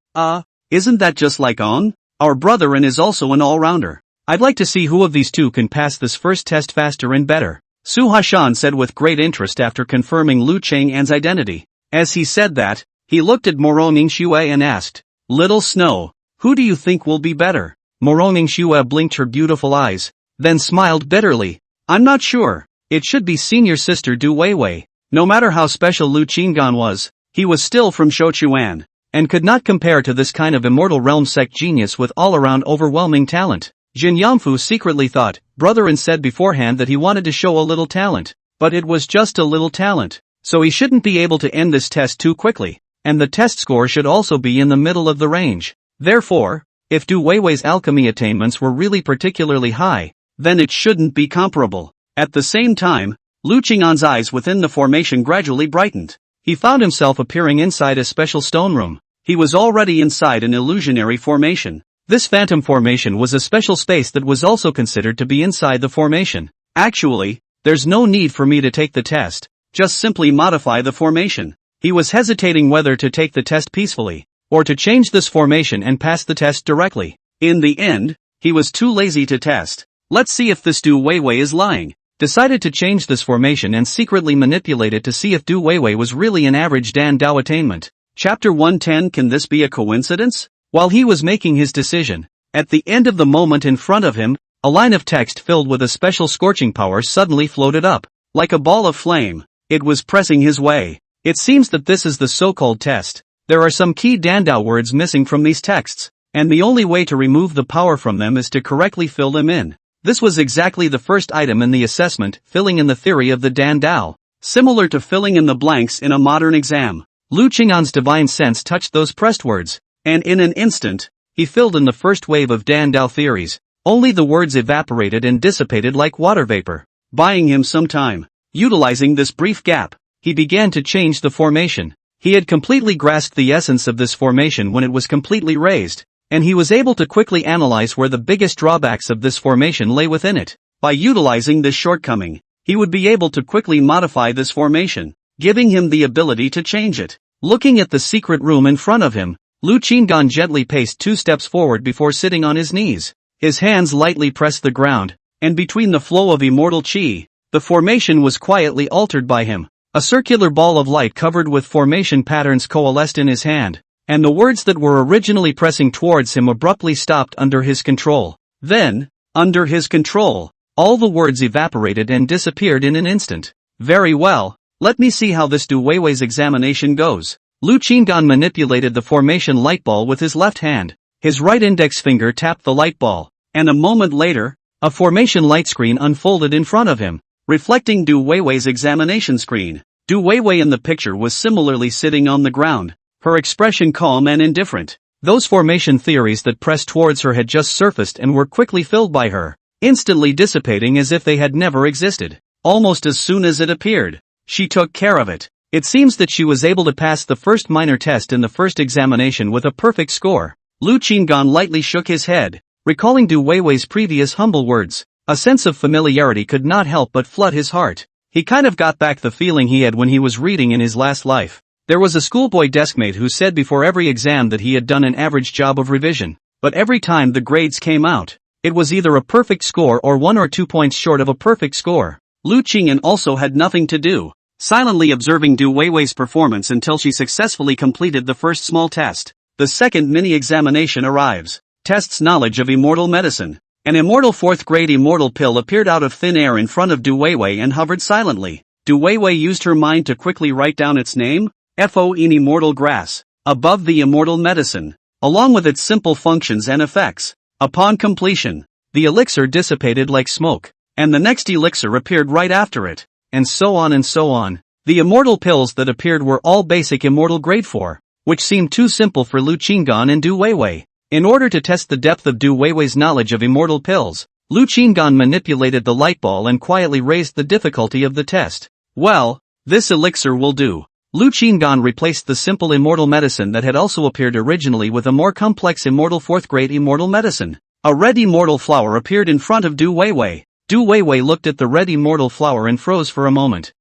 Isn't that just like On? Our brother and is also an all-rounder. I'd like to see who of these two can pass this first test faster and better, Su Haishan said with great interest after confirming Lu Chang'an's identity. As he said that, he looked at Moronging Xue and asked, Little Snow, who do you think will be better? Moronging Xue blinked her beautiful eyes, then smiled bitterly. I'm not sure. It should be senior sister Du Weiwei. No matter how special Lu Qinggan was, he was still from Shouquan, and could not compare to this kind of immortal realm sect genius with all-around overwhelming talent. Jin Yangfu secretly thought, brother, and said beforehand that he wanted to show a little talent, but it was just a little talent, so he shouldn't be able to end this test too quickly, and the test score should also be in the middle of the range. Therefore, if Du Weiwei's alchemy attainments were really particularly high, then it shouldn't be comparable. At the same time, Lu Qing'an's eyes within the formation gradually brightened. He found himself appearing inside a special stone room. He was already inside an illusionary formation. This phantom formation was a special space that was also considered to be inside the formation. Actually, there's no need for me to take the test, just simply modify the formation. He was hesitating whether to take the test peacefully, or to change this formation and pass the test directly. In the end, he was too lazy to test. Let's see if this Du Weiwei is lying. Decided to change this formation and secretly manipulate it to see if Du Weiwei was really an average Dan Dao attainment. Chapter 110. Can this be a coincidence? While he was making his decision, at the end of the moment in front of him, a line of text filled with a special scorching power suddenly floated up. Like a ball of flame, it was pressing his way. It seems that this is the so-called test. There are some key Dandao words missing from these texts, and the only way to remove the power from them is to correctly fill them in. This was exactly the first item in the assessment, filling in the theory of the Dandao. Similar to filling in the blanks in a modern exam. Lu Qing'an's divine sense touched those pressed words, and in an instant, he filled in the first wave of Dandao theories. Only the words evaporated and dissipated like water vapor, buying him some time. Utilizing this brief gap, he began to change the formation. He had completely grasped the essence of this formation when it was completely raised, and he was able to quickly analyze where the biggest drawbacks of this formation lay within it. By utilizing this shortcoming, he would be able to quickly modify this formation, giving him the ability to change it. Looking at the secret room in front of him, Lu Qinggan gently paced 2 steps forward before sitting on his knees. His hands lightly pressed the ground, and between the flow of immortal qi, the formation was quietly altered by him. A circular ball of light covered with formation patterns coalesced in his hand, and the words that were originally pressing towards him abruptly stopped under his control. Then, under his control, all the words evaporated and disappeared in an instant. Very well, let me see how this Du Weiwei's examination goes. Lu Qinggan manipulated the formation light ball with his left hand. His right index finger tapped the light ball, and a moment later, a formation light screen unfolded in front of him, reflecting Du Weiwei's examination screen. Du Weiwei in the picture was similarly sitting on the ground, her expression calm and indifferent. Those formation theories that pressed towards her had just surfaced and were quickly filled by her, instantly dissipating as if they had never existed. Almost as soon as it appeared, she took care of it. It seems that she was able to pass the first minor test in the first examination with a perfect score. Lu Qinggan lightly shook his head, recalling Du Weiwei's previous humble words. A sense of familiarity could not help but flood his heart. He kind of got back the feeling he had when he was reading in his last life. There was a schoolboy deskmate who said before every exam that he had done an average job of revision, but every time the grades came out, it was either a perfect score or 1 or 2 points short of a perfect score. Lu Qing'an also had nothing to do. silently observing Du Weiwei's performance until she successfully completed the first small test. The second mini-examination arrives. Tests knowledge of immortal medicine. An immortal 4th grade immortal pill appeared out of thin air in front of Du Weiwei and hovered silently. Du Weiwei used her mind to quickly write down its name, FO in immortal grass, above the immortal medicine, along with its simple functions and effects. Upon completion, the elixir dissipated like smoke, and the next elixir appeared right after it, and so on and so on. The immortal pills that appeared were all basic immortal grade 4, which seemed too simple for Lu Qinggan and Du Weiwei. In order to test the depth of Du Weiwei's knowledge of immortal pills, Lu Qinggan manipulated the light ball and quietly raised the difficulty of the test. Well, this elixir will do. Lu Qinggan replaced the simple immortal medicine that had also appeared originally with a more complex immortal 4th grade immortal medicine. A red immortal flower appeared in front of Du Weiwei. Du Weiwei looked at the red immortal flower and froze for a moment.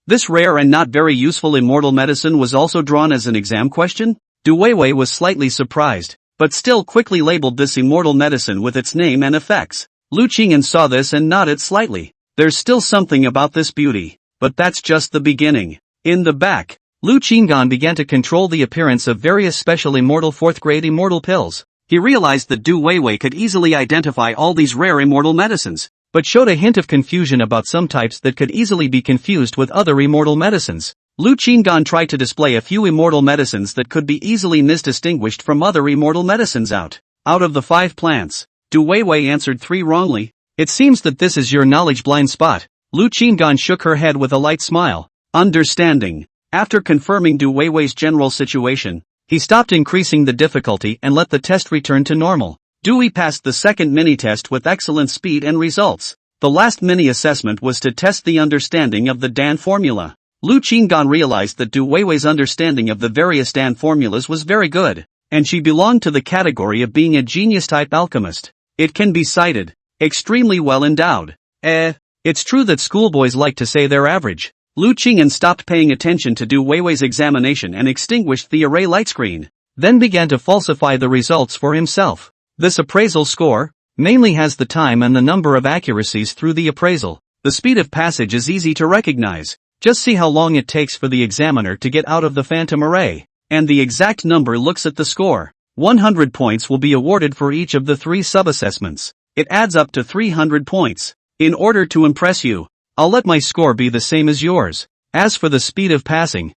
This rare and not very useful immortal medicine was also drawn as an exam question? Du Weiwei was slightly surprised, but still quickly labeled this immortal medicine with its name and effects. Lu Qinggan saw this and nodded slightly. There's still something about this beauty, but that's just the beginning. In the back, Lu Qinggan began to control the appearance of various special immortal 4th grade immortal pills. He realized that Du Weiwei could easily identify all these rare immortal medicines, but showed a hint of confusion about some types that could easily be confused with other immortal medicines. Lu Qinggan tried to display a few immortal medicines that could be easily misdistinguished from other immortal medicines out of the 5 plants. Du Weiwei answered 3 wrongly. It seems that this is your knowledge blind spot. Lu Qinggan shook her head with a light smile. Understanding. After confirming Du Weiwei's general situation, he stopped increasing the difficulty and let the test return to normal. Dewey passed the second mini-test with excellent speed and results. The last mini-assessment was to test the understanding of the Dan formula. Lu Qinggan realized that Du Weiwei's understanding of the various Dan formulas was very good, and she belonged to the category of being a genius-type alchemist. It can be cited. Extremely well endowed. It's true that schoolboys like to say they're average. Lu Qinggan stopped paying attention to Du Weiwei's examination and extinguished the array light screen, then began to falsify the results for himself. This appraisal score mainly has the time and the number of accuracies through the appraisal. The speed of passage is easy to recognize. Just see how long it takes for the examiner to get out of the phantom array, and the exact number looks at the score. 100 points will be awarded for each of the 3 sub-assessments. It adds up to 300 points. In order to impress you, I'll let my score be the same as yours. As for the speed of passing,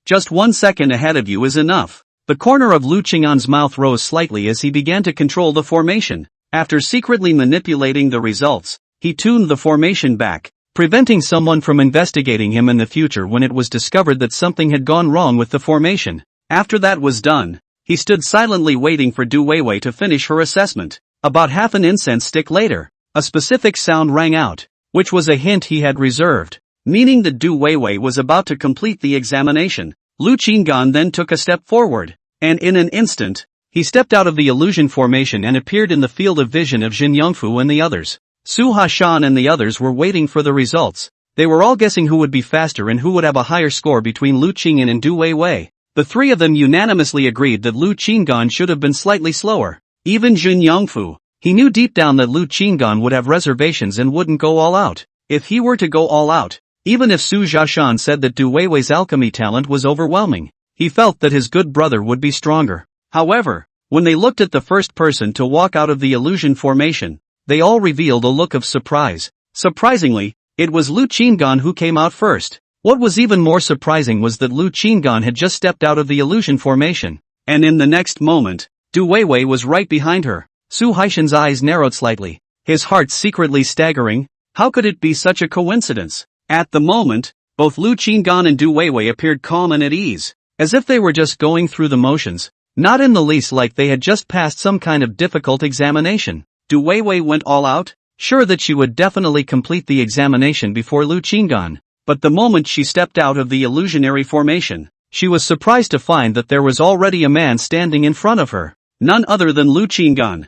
just 1 second ahead of you is enough. The corner of Lu Qinggan's mouth rose slightly as he began to control the formation. After secretly manipulating the results, he tuned the formation back, preventing someone from investigating him in the future when it was discovered that something had gone wrong with the formation. After that was done, he stood silently waiting for Du Weiwei to finish her assessment. About half an incense stick later, a specific sound rang out, which was a hint he had reserved, meaning that Du Weiwei was about to complete the examination. Lu Qinggan then took a step forward, and in an instant, he stepped out of the illusion formation and appeared in the field of vision of Jin Yongfu and the others. Su Hashan and the others were waiting for the results. They were all guessing who would be faster and who would have a higher score between Lu Qinggan and Du Weiwei. The 3 of them unanimously agreed that Lu Qinggan should have been slightly slower. Even Jin Yongfu. He knew deep down that Lu Qinggan would have reservations and wouldn't go all out. If he were to go all out, even if Su Hashan said that Du Weiwei's alchemy talent was overwhelming, he felt that his good brother would be stronger. However, when they looked at the first person to walk out of the illusion formation, they all revealed a look of surprise. Surprisingly, it was Lu Qinggan who came out first. What was even more surprising was that Lu Qinggan had just stepped out of the illusion formation, and in the next moment, Du Weiwei was right behind her. Su Haishan's eyes narrowed slightly, his heart secretly staggering. How could it be such a coincidence? At the moment, both Lu Qinggan and Du Weiwei appeared calm and at ease, as if they were just going through the motions, not in the least like they had just passed some kind of difficult examination. Du Weiwei went all out, sure that she would definitely complete the examination before Lu Qinggan, but the moment she stepped out of the illusionary formation, she was surprised to find that there was already a man standing in front of her, none other than Lu Qinggan.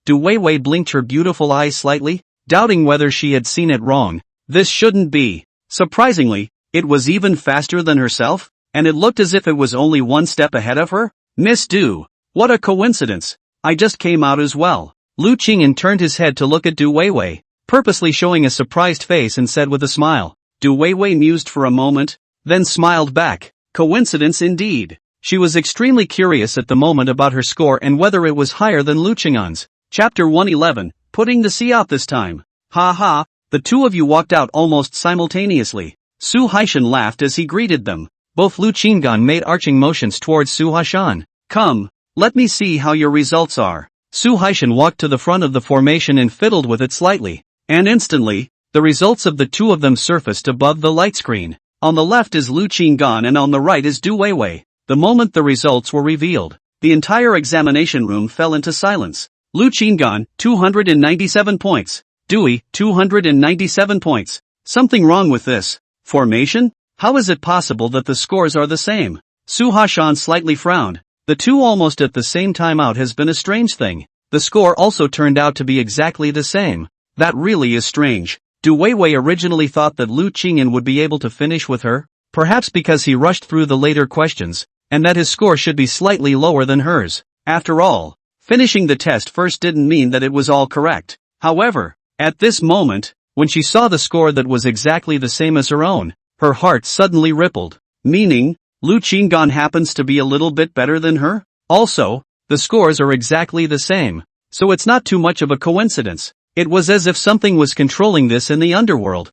Du Weiwei blinked her beautiful eyes slightly, doubting whether she had seen it wrong. This shouldn't be. Surprisingly, it was even faster than herself, and it looked as if it was only 1 step ahead of her. Miss Du, what a coincidence. I just came out as well. Lu Qinggan turned his head to look at Du Weiwei, purposely showing a surprised face and said with a smile, Du Weiwei mused for a moment, then smiled back. Coincidence indeed. She was extremely curious at the moment about her score and whether it was higher than Lu Qing'an's. Chapter 111, Putting the C out this time. Ha ha, the two of you walked out almost simultaneously. Su Haishan laughed as he greeted them. Both Lu Qing'an made arching motions towards Su Haishan. Come, let me see how your results are. Su Haishan walked to the front of the formation and fiddled with it slightly. And instantly, the results of the two of them surfaced above the light screen. On the left is Lu Qing'an and on the right is Du Weiwei. The moment the results were revealed, the entire examination room fell into silence. Lu Qing'an, 297 points. Dewey, 297 points. Something wrong with this formation? How is it possible that the scores are the same? Su Haishan slightly frowned. The two almost at the same time out has been a strange thing. The score also turned out to be exactly the same. That really is strange. Du Weiwei originally thought that Lu Qing'an would be able to finish with her, perhaps because he rushed through the later questions, and that his score should be slightly lower than hers. After all, finishing the test first didn't mean that it was all correct. However, at this moment, when she saw the score that was exactly the same as her own, her heart suddenly rippled. Meaning, Lu Qing'an happens to be a little bit better than her? Also, the scores are exactly the same, so it's not too much of a coincidence. It was as if something was controlling this in the underworld.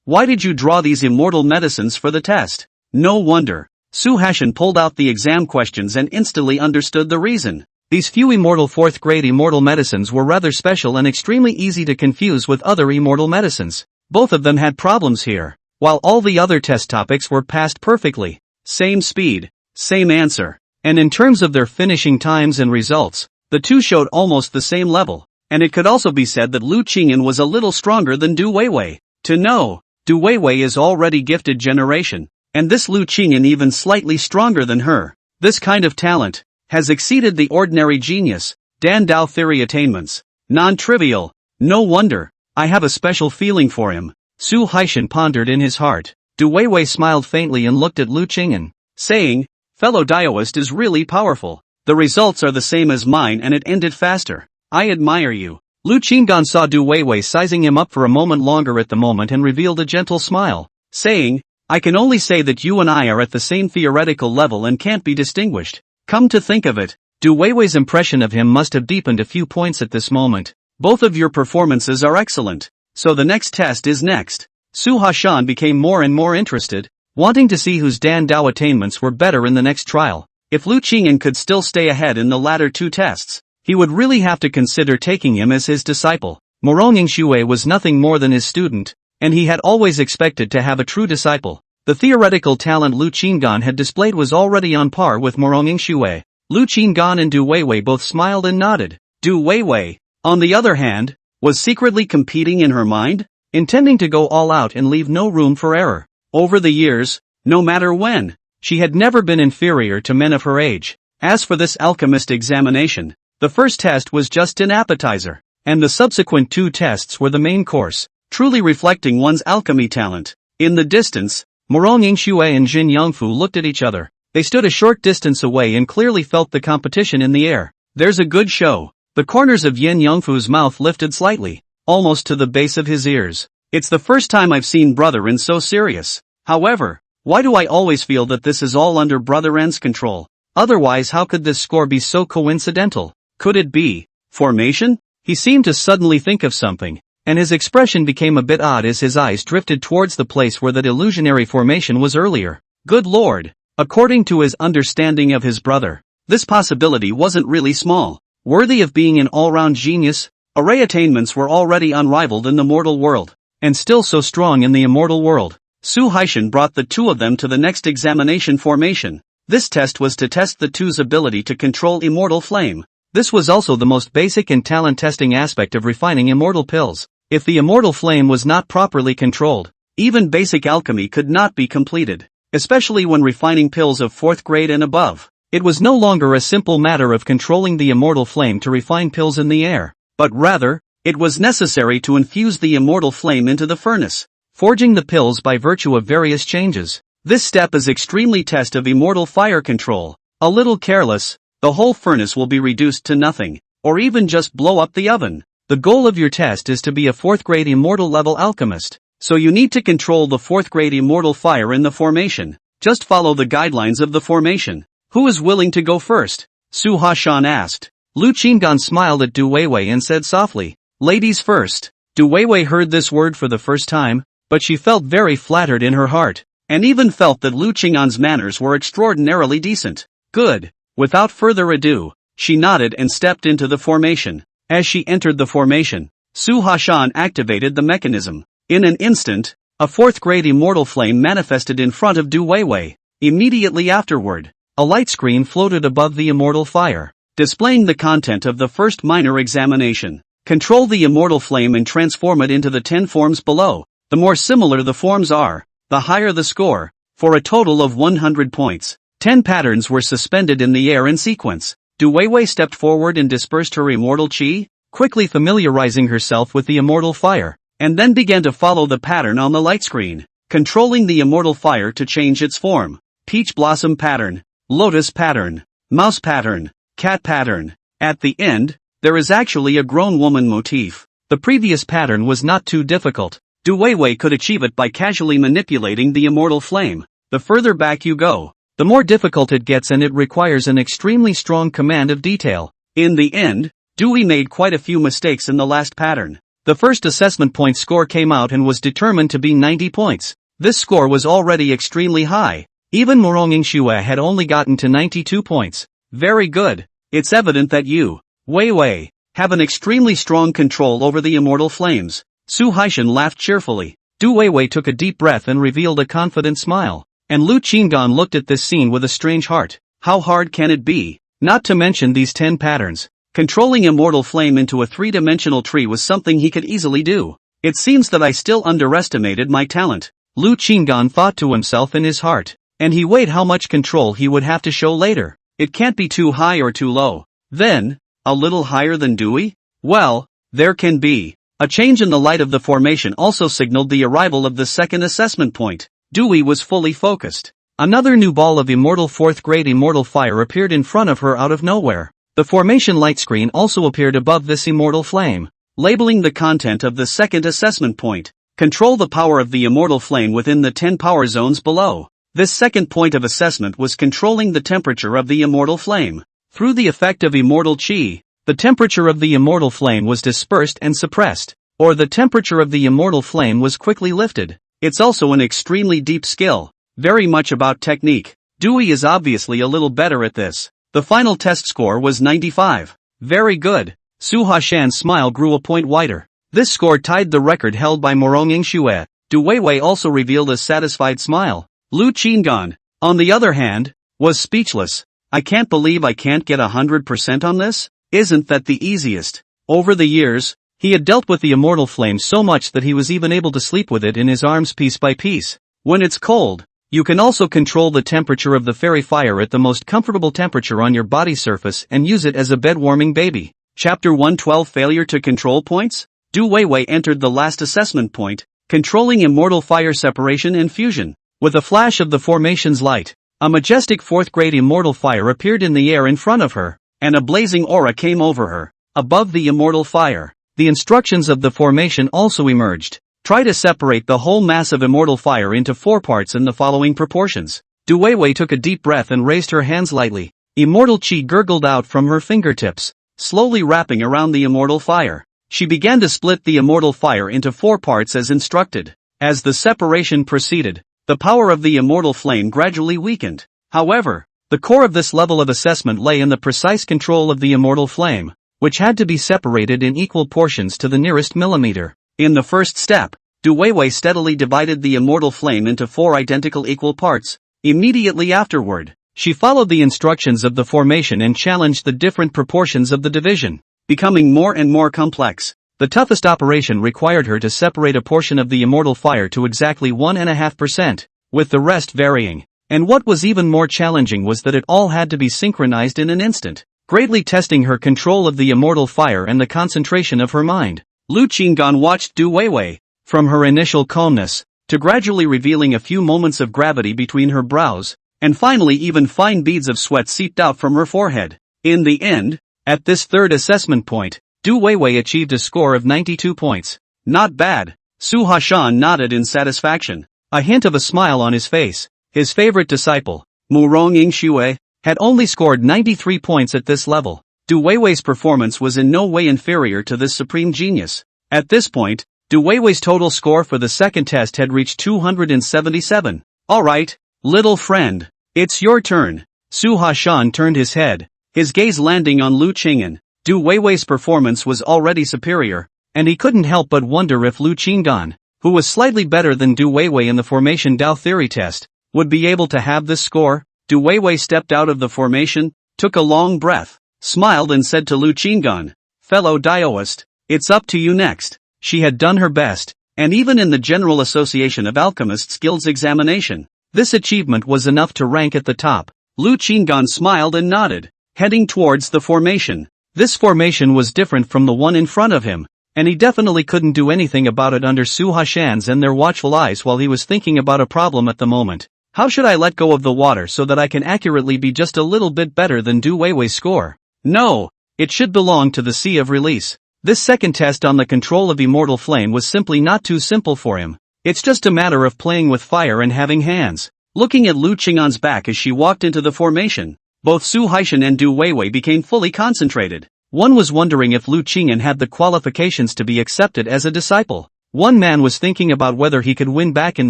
Why did you draw these immortal medicines for the test? No wonder. Su Haishan pulled out the exam questions and instantly understood the reason. These few immortal 4th grade immortal medicines were rather special and extremely easy to confuse with other immortal medicines. Both of them had problems here, while all the other test topics were passed perfectly. Same speed, same answer. And in terms of their finishing times and results, the two showed almost the same level. And it could also be said that Lu Qing'an was a little stronger than Du Weiwei. To know, Du Weiwei is already gifted generation, and this Lu Qing'an even slightly stronger than her. This kind of talent has exceeded the ordinary genius. Dan Dao theory attainments. Non-trivial. No wonder. I have a special feeling for him. Su Haishan pondered in his heart. Du Weiwei smiled faintly and looked at Lu Qing'an, saying, fellow Daoist is really powerful. The results are the same as mine and it ended faster. I admire you. Lu Qing'an saw Du Weiwei sizing him up for a moment longer at the moment and revealed a gentle smile, saying, I can only say that you and I are at the same theoretical level and can't be distinguished. Come to think of it, Du Weiwei's impression of him must have deepened a few points at this moment. Both of your performances are excellent. So the next test is next. Su Haishan became more and more interested, wanting to see whose Dan Dao attainments were better in the next trial. If Lu Qing'an could still stay ahead in the latter two tests, he would really have to consider taking him as his disciple. Morong Shui was nothing more than his student, and he had always expected to have a true disciple. The theoretical talent Lu Qing'an had displayed was already on par with Morong Shui. Lu Qing'an and Du Weiwei both smiled and nodded. Du Weiwei, on the other hand, was secretly competing in her mind, intending to go all out and leave no room for error. Over the years, no matter when, she had never been inferior to men of her age. As for this alchemist examination, the first test was just an appetizer, and the subsequent two tests were the main course, truly reflecting one's alchemy talent. In the distance, Morong Shui and Jin Yongfu looked at each other. They stood a short distance away and clearly felt the competition in the air. There's a good show. The corners of Yin Yongfu's mouth lifted slightly, almost to the base of his ears. It's the first time I've seen Brother N so serious. However, why do I always feel that this is all under Brother N's control? Otherwise, how could this score be so coincidental? Could it be formation? He seemed to suddenly think of something, and his expression became a bit odd as his eyes drifted towards the place where that illusionary formation was earlier. Good lord! According to his understanding of his brother, this possibility wasn't really small. Worthy of being an all-round genius, array attainments were already unrivaled in the mortal world, and still so strong in the immortal world. Su Haishan brought the two of them to the next examination formation. This test was to test the two's ability to control immortal flame. This was also the most basic and talent-testing aspect of refining immortal pills. If the immortal flame was not properly controlled, even basic alchemy could not be completed, especially when refining pills of 4th grade and above. It was no longer a simple matter of controlling the immortal flame to refine pills in the air, but rather, it was necessary to infuse the immortal flame into the furnace, forging the pills by virtue of various changes. This step is extremely test of immortal fire control. A little careless, the whole furnace will be reduced to nothing, or even just blow up the oven. The goal of your test is to be a 4th grade immortal level alchemist. So you need to control the 4th grade immortal fire in the formation. Just follow the guidelines of the formation. Who is willing to go first? Su Hashan asked. Lu Qinggan smiled at Du Weiwei and said softly, "Ladies first." Du Weiwei heard this word for the first time, but she felt very flattered in her heart, and even felt that Lu Qinggan's manners were extraordinarily decent. Good. Without further ado, she nodded and stepped into the formation. As she entered the formation, Su Hashan activated the mechanism. In an instant, a 4th grade immortal flame manifested in front of Du Weiwei. Immediately afterward, a light screen floated above the immortal fire, displaying the content of the first minor examination. Control the immortal flame and transform it into the 10 forms below. The more similar the forms are, the higher the score. For a total of 100 points, 10 patterns were suspended in the air in sequence. Du Weiwei stepped forward and dispersed her immortal chi, quickly familiarizing herself with the immortal fire, and then began to follow the pattern on the light screen, controlling the immortal fire to change its form. Peach blossom pattern, lotus pattern, mouse pattern, cat pattern. At the end, there is actually a grown woman motif. The previous pattern was not too difficult. Du Weiwei could achieve it by casually manipulating the immortal flame. The further back you go, the more difficult it gets, and it requires an extremely strong command of detail. In the end, Dewey made quite a few mistakes in the last pattern. The first assessment point score came out and was determined to be 90 points. This score was already extremely high. Even Morong Xue had only gotten to 92 points. Very good. It's evident that you, Weiwei, have an extremely strong control over the immortal flames. Su Haishan laughed cheerfully. Du Weiwei took a deep breath and revealed a confident smile. And Lu Qinggan looked at this scene with a strange heart. How hard can it be? Not to mention these 10 patterns. Controlling immortal flame into a 3-dimensional tree was something he could easily do. It seems that I still underestimated my talent. Lu Qinggan thought to himself in his heart. And he weighed how much control he would have to show later. It can't be too high or too low. Then, a little higher than Dewey? Well, there can be. A change in the light of the formation also signaled the arrival of the second assessment point. Dewey was fully focused. Another new ball of immortal 4th grade immortal fire appeared in front of her out of nowhere. The formation light screen also appeared above this immortal flame, labeling the content of the second assessment point. Control the power of the immortal flame within the 10 power zones below. This second point of assessment was controlling the temperature of the immortal flame. Through the effect of immortal chi, the temperature of the immortal flame was dispersed and suppressed, or the temperature of the immortal flame was quickly lifted. It's also an extremely deep skill, very much about technique. Dewey is obviously a little better at this. The final test score was 95. Very good. Su Hashan's smile grew a point wider. This score tied the record held by Morong Xue. Du Weiwei also revealed a satisfied smile. Lu Qinggan, on the other hand, was speechless. I can't believe I can't get 100% on this? Isn't that the easiest? Over the years, he had dealt with the immortal flame so much that he was even able to sleep with it in his arms piece by piece. When it's cold, you can also control the temperature of the fairy fire at the most comfortable temperature on your body surface and use it as a bed-warming baby. Chapter 112 Failure to Control Points? Du Weiwei entered the last assessment point, controlling immortal fire separation and fusion. With a flash of the formation's light, a majestic 4th grade immortal fire appeared in the air in front of her, and a blazing aura came over her. Above the immortal fire, the instructions of the formation also emerged. Try to separate the whole mass of immortal fire into 4 parts in the following proportions. Du Weiwei took a deep breath and raised her hands lightly. Immortal chi gurgled out from her fingertips, slowly wrapping around the immortal fire. She began to split the immortal fire into 4 parts as instructed. As the separation proceeded, the power of the immortal flame gradually weakened. However, the core of this level of assessment lay in the precise control of the immortal flame, which had to be separated in equal portions to the nearest millimeter. In the first step, Du Weiwei steadily divided the immortal flame into 4 identical equal parts. Immediately afterward, she followed the instructions of the formation and challenged the different proportions of the division, becoming more and more complex. The toughest operation required her to separate a portion of the immortal fire to exactly 1.5%, with the rest varying. And what was even more challenging was that it all had to be synchronized in an instant, greatly testing her control of the immortal fire and the concentration of her mind. Lu Qinggan watched Du Weiwei, from her initial calmness, to gradually revealing a few moments of gravity between her brows, and finally even fine beads of sweat seeped out from her forehead. In the end, at this third assessment point, Du Weiwei achieved a score of 92 points. Not bad. Su Hashan nodded in satisfaction. A hint of a smile on his face. His favorite disciple, Murong Yingxue, had only scored 93 points at this level. Du Weiwei's performance was in no way inferior to this supreme genius. At this point, Du Weiwei's total score for the second test had reached 277. Alright, little friend. It's your turn. Su Hashan turned his head, his gaze landing on Lu Qing'an. Du Weiwei's performance was already superior, and he couldn't help but wonder if Lu Qing'an, who was slightly better than Du Weiwei in the formation Dao theory test, would be able to have this score. Du Weiwei stepped out of the formation, took a long breath, smiled and said to Lu Qing'an, "Fellow Daoist, it's up to you next." She had done her best, and even in the General Association of Alchemists Guilds examination, this achievement was enough to rank at the top. Lu Qing'an smiled and nodded, heading towards the formation. This formation was different from the one in front of him, and he definitely couldn't do anything about it under Su Hashan's and their watchful eyes while he was thinking about a problem at the moment. How should I let go of the water so that I can accurately be just a little bit better than Du Weiwei's score? No, it should belong to the Sea of Release. This second test on the control of immortal flame was simply not too simple for him. It's just a matter of playing with fire and having hands. Looking at Lu Qing'an's back as she walked into the formation, both Su Haishan and Du Weiwei became fully concentrated. One was wondering if Lu Qing'an had the qualifications to be accepted as a disciple. One man was thinking about whether he could win back in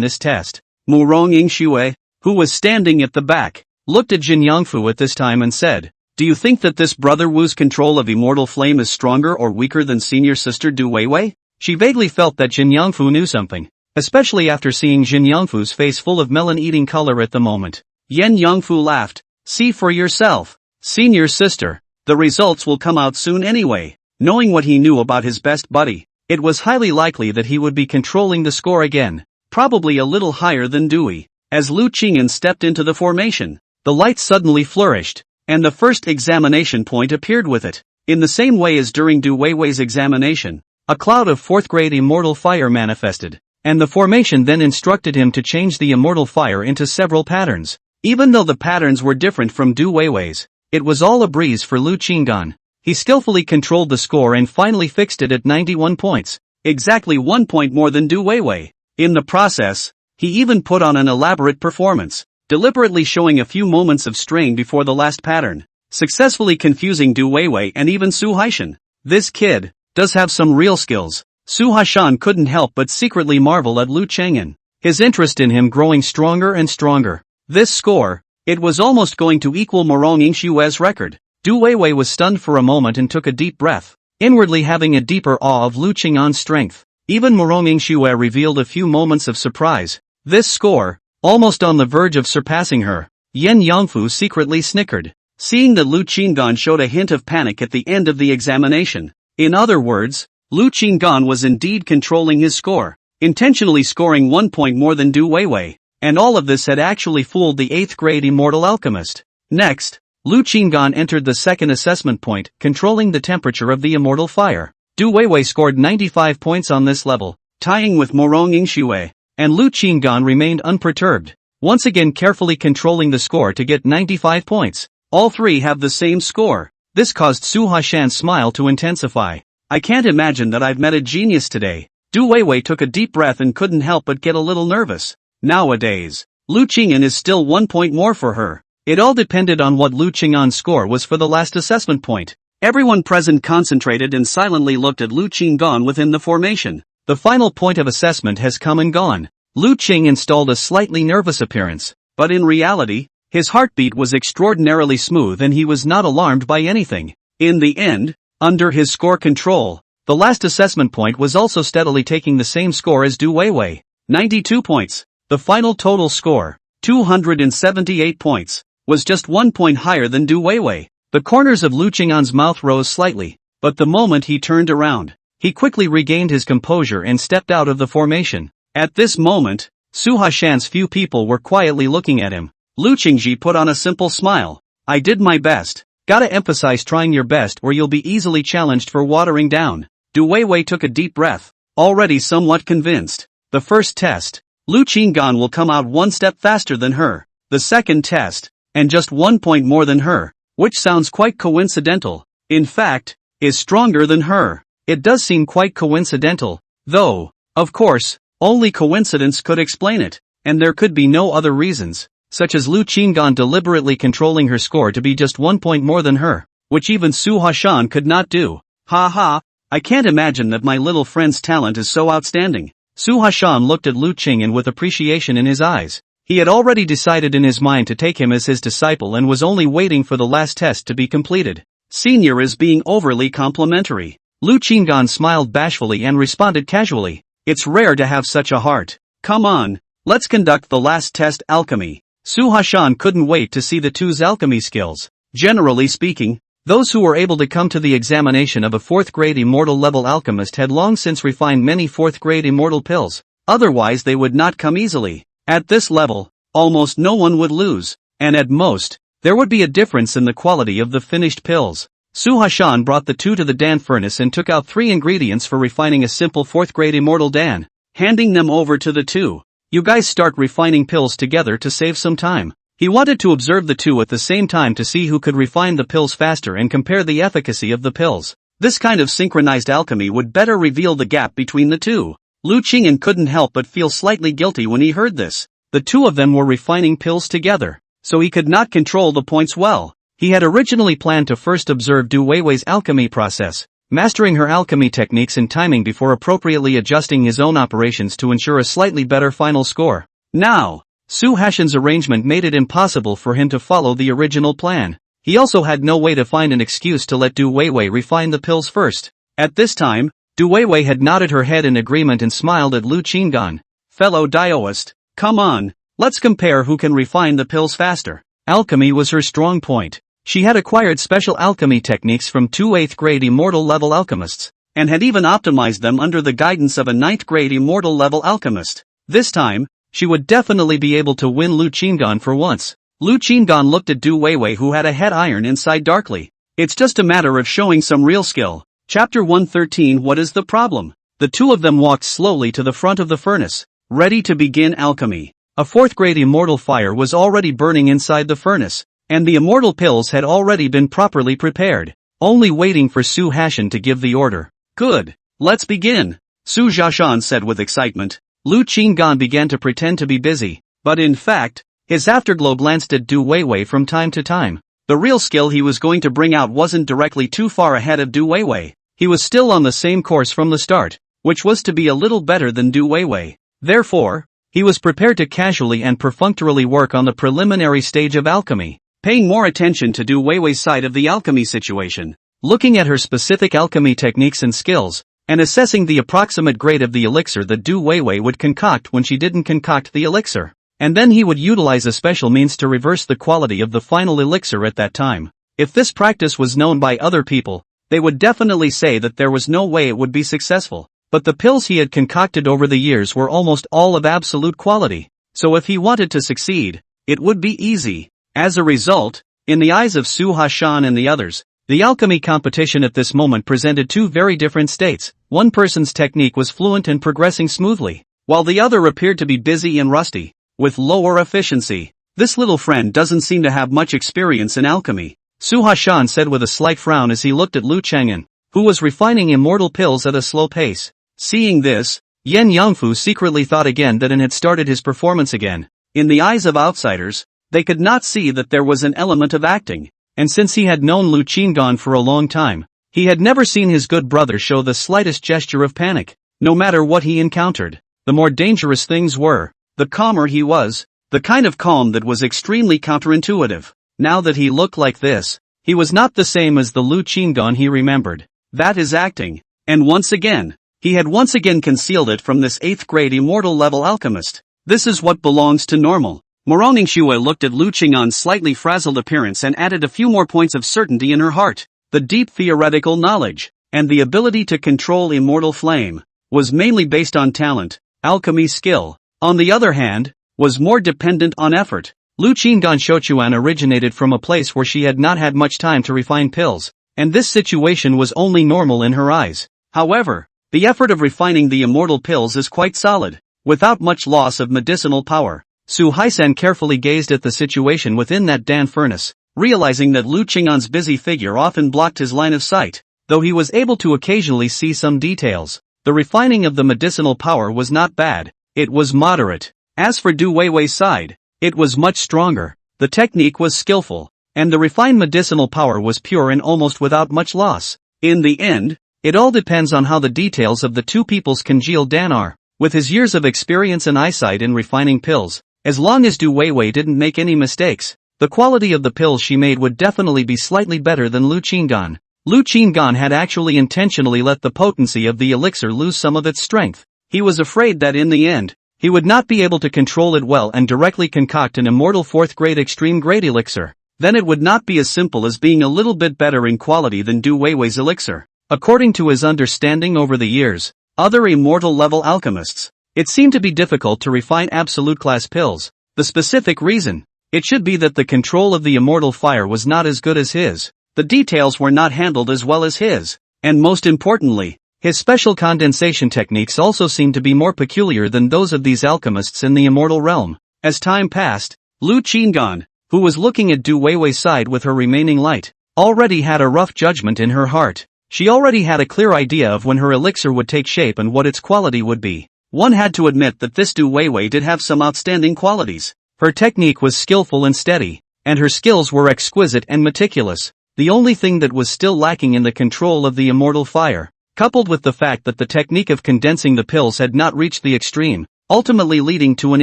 this test. Murong Yingxue, who was standing at the back, looked at Jin Yangfu at this time and said, "Do you think that this brother Wu's control of immortal flame is stronger or weaker than senior sister Du Weiwei?" She vaguely felt that Jin Yangfu knew something, especially after seeing Jin Yangfu's face full of melon-eating color at the moment. Yen Yangfu laughed. "See for yourself, senior sister. The results will come out soon anyway." Knowing what he knew about his best buddy, it was highly likely that he would be controlling the score again, probably a little higher than Dewey. As Lu Qing'an stepped into the formation, the light suddenly flourished, and the first examination point appeared with it. In the same way as during Du Weiwei's examination, a cloud of 4th grade immortal fire manifested, and the formation then instructed him to change the immortal fire into several patterns. Even though the patterns were different from Du Weiwei's, it was all a breeze for Lu Qing'an. He skillfully controlled the score and finally fixed it at 91 points, exactly 1 point more than Du Weiwei. In the process, he even put on an elaborate performance, deliberately showing a few moments of strain before the last pattern, successfully confusing Du Weiwei and even Su Haishan. This kid does have some real skills. Su Haishan couldn't help but secretly marvel at Lu Qing'an, his interest in him growing stronger and stronger. This score, it was almost going to equal Murong Yingshue's record. Du Weiwei was stunned for a moment and took a deep breath, inwardly having a deeper awe of Lu Qing'an's strength. Even Murong Yingxue revealed a few moments of surprise. This score, almost on the verge of surpassing her. Yen Yangfu secretly snickered, seeing that Lu Qing'an showed a hint of panic at the end of the examination. In other words, Lu Qing'an was indeed controlling his score, intentionally scoring 1 point more than Du Weiwei, and all of this had actually fooled the 8th grade immortal alchemist. Next, Lu Qing'an entered the second assessment point, controlling the temperature of the immortal fire. Du Weiwei scored 95 points on this level, tying with Murong Yingxue, and Lu Qing'an remained unperturbed, once again carefully controlling the score to get 95 points. All three have the same score. This caused Su Haishan's smile to intensify. "I can't imagine that I've met a genius today." Du Weiwei took a deep breath and couldn't help but get a little nervous. Nowadays, Lu Qing'an is still 1 point more for her. It all depended on what Lu Qing'an's score was for the last assessment point. Everyone present concentrated and silently looked at Lu Qing'an within the formation. The final point of assessment has come and gone. Lu Qing installed a slightly nervous appearance, but in reality, his heartbeat was extraordinarily smooth and he was not alarmed by anything. In the end, under his score control, the last assessment point was also steadily taking the same score as Du Weiwei, 92 points. The final total score, 278 points, was just 1 point higher than Du Weiwei. The corners of Lu Qing'an's mouth rose slightly, but the moment he turned around, he quickly regained his composure and stepped out of the formation. At this moment, Su Haishan's few people were quietly looking at him. Lu Qingji put on a simple smile. "I did my best." Gotta emphasize trying your best or you'll be easily challenged for watering down. Du Weiwei took a deep breath, already somewhat convinced. The first test, Lu Qing'an will come out 1 step faster than her. The second test, and just 1 point more than her, which sounds quite coincidental, in fact, is stronger than her. It does seem quite coincidental, though. Of course, only coincidence could explain it, and there could be no other reasons, such as Lu Qinggan deliberately controlling her score to be just 1 point more than her, which even Su Hashan could not do. Ha ha, I can't imagine that my little friend's talent is so outstanding. Su Hashan looked at Lu Qinggan with appreciation in his eyes. He had already decided in his mind to take him as his disciple and was only waiting for the last test to be completed. Senior is being overly complimentary. Lu Qinggan smiled bashfully and responded casually. It's rare to have such a heart. Come on, let's conduct the last test, alchemy. Su Hashan couldn't wait to see the two's alchemy skills. Generally speaking, those who were able to come to the examination of a 4th grade immortal level alchemist had long since refined many 4th grade immortal pills. Otherwise they would not come easily. At this level, almost no one would lose, and at most, there would be a difference in the quality of the finished pills. Su Hashan brought the two to the Dan furnace and took out 3 ingredients for refining a simple 4th grade immortal Dan, handing them over to the two. You guys start refining pills together to save some time. He wanted to observe the two at the same time to see who could refine the pills faster and compare the efficacy of the pills. This kind of synchronized alchemy would better reveal the gap between the two. Lu Qingyan couldn't help but feel slightly guilty when he heard this. The two of them were refining pills together, so he could not control the points well. He had originally planned to first observe Du Weiwei's alchemy process, mastering her alchemy techniques and timing before appropriately adjusting his own operations to ensure a slightly better final score. Now, Su Hashan's arrangement made it impossible for him to follow the original plan. He also had no way to find an excuse to let Du Weiwei refine the pills first. At this time, Du Weiwei had nodded her head in agreement and smiled at Lu Qinggan. Fellow Daoist, come on, let's compare who can refine the pills faster. Alchemy was her strong point. She had acquired special alchemy techniques from 2 8th grade immortal level alchemists, and had even optimized them under the guidance of a 9th grade immortal level alchemist. This time, she would definitely be able to win Lu Qinggan for once. Lu Qinggan looked at Du Weiwei, who had a head iron inside darkly. It's just a matter of showing some real skill. Chapter 113. What is the problem? The two of them walked slowly to the front of the furnace, ready to begin alchemy. A 4th grade immortal fire was already burning inside the furnace, and the immortal pills had already been properly prepared, only waiting for Su Hashan to give the order. Good, let's begin, Su Hashan said with excitement. Lu Qinggan began to pretend to be busy, but in fact, his afterglow glanced at Du Weiwei from time to time. The real skill he was going to bring out wasn't directly too far ahead of Du Weiwei. He was still on the same course from the start, which was to be a little better than Du Weiwei. Therefore, he was prepared to casually and perfunctorily work on the preliminary stage of alchemy, paying more attention to Du Weiwei's side of the alchemy situation, looking at her specific alchemy techniques and skills, and assessing the approximate grade of the elixir that Du Weiwei would concoct when she didn't concoct the elixir. And then he would utilize a special means to reverse the quality of the final elixir at that time. If this practice was known by other people, they would definitely say that there was no way it would be successful. But the pills he had concocted over the years were almost all of absolute quality. So if he wanted to succeed, it would be easy. As a result, in the eyes of Su Hashan and the others, the alchemy competition at this moment presented two very different states. One person's technique was fluent and progressing smoothly, while the other appeared to be busy and rusty, with lower efficiency. This little friend doesn't seem to have much experience in alchemy, Su Hashan said with a slight frown as he looked at Lu Qingyan, who was refining immortal pills at a slow pace. Seeing this, Yen Yangfu secretly thought again that An had started his performance again. In the eyes of outsiders, they could not see that there was an element of acting, and since he had known Lu Qinggan for a long time, he had never seen his good brother show the slightest gesture of panic. No matter what he encountered, the more dangerous things were, the calmer he was, the kind of calm that was extremely counterintuitive. Now that he looked like this, he was not the same as the Lu Qinggan he remembered. That is acting. And once again, he had once again concealed it from this 8th grade immortal level alchemist. This is what belongs to normal. Moroningshua looked at Lu Qinggan's slightly frazzled appearance and added a few more points of certainty in her heart. The deep theoretical knowledge, and the ability to control immortal flame, was mainly based on talent. Alchemy skill, on the other hand, was more dependent on effort. Lu Qinggan Shouquan originated from a place where she had not had much time to refine pills, and this situation was only normal in her eyes. However, the effort of refining the immortal pills is quite solid, without much loss of medicinal power. Su Haisan carefully gazed at the situation within that Dan furnace, realizing that Lu Qinggan's busy figure often blocked his line of sight, though he was able to occasionally see some details. The refining of the medicinal power was not bad, it was moderate. As for Du Weiwei's side, it was much stronger, the technique was skillful, and the refined medicinal power was pure and almost without much loss. In the end, it all depends on how the details of the two people's congealed Dan are. With his years of experience and eyesight in refining pills, as long as Du Weiwei didn't make any mistakes, the quality of the pills she made would definitely be slightly better than Lu Qinggan. Lu Qinggan had actually intentionally let the potency of the elixir lose some of its strength. He was afraid that in the end, he would not be able to control it well and directly concoct an immortal 4th grade extreme grade elixir. Then it would not be as simple as being a little bit better in quality than Du Weiwei's elixir. According to his understanding over the years, other immortal level alchemists, it seemed to be difficult to refine absolute class pills. The specific reason, it should be that the control of the immortal fire was not as good as his. The details were not handled as well as his, and most importantly, his special condensation techniques also seemed to be more peculiar than those of these alchemists in the immortal realm. As time passed, Lu Qinggan, who was looking at Du Weiwei's side with her remaining light, already had a rough judgment in her heart. She already had a clear idea of when her elixir would take shape and what its quality would be. One had to admit that this Du Weiwei did have some outstanding qualities. Her technique was skillful and steady, and her skills were exquisite and meticulous. The only thing that was still lacking in the control of the immortal fire, coupled with the fact that the technique of condensing the pills had not reached the extreme, ultimately leading to an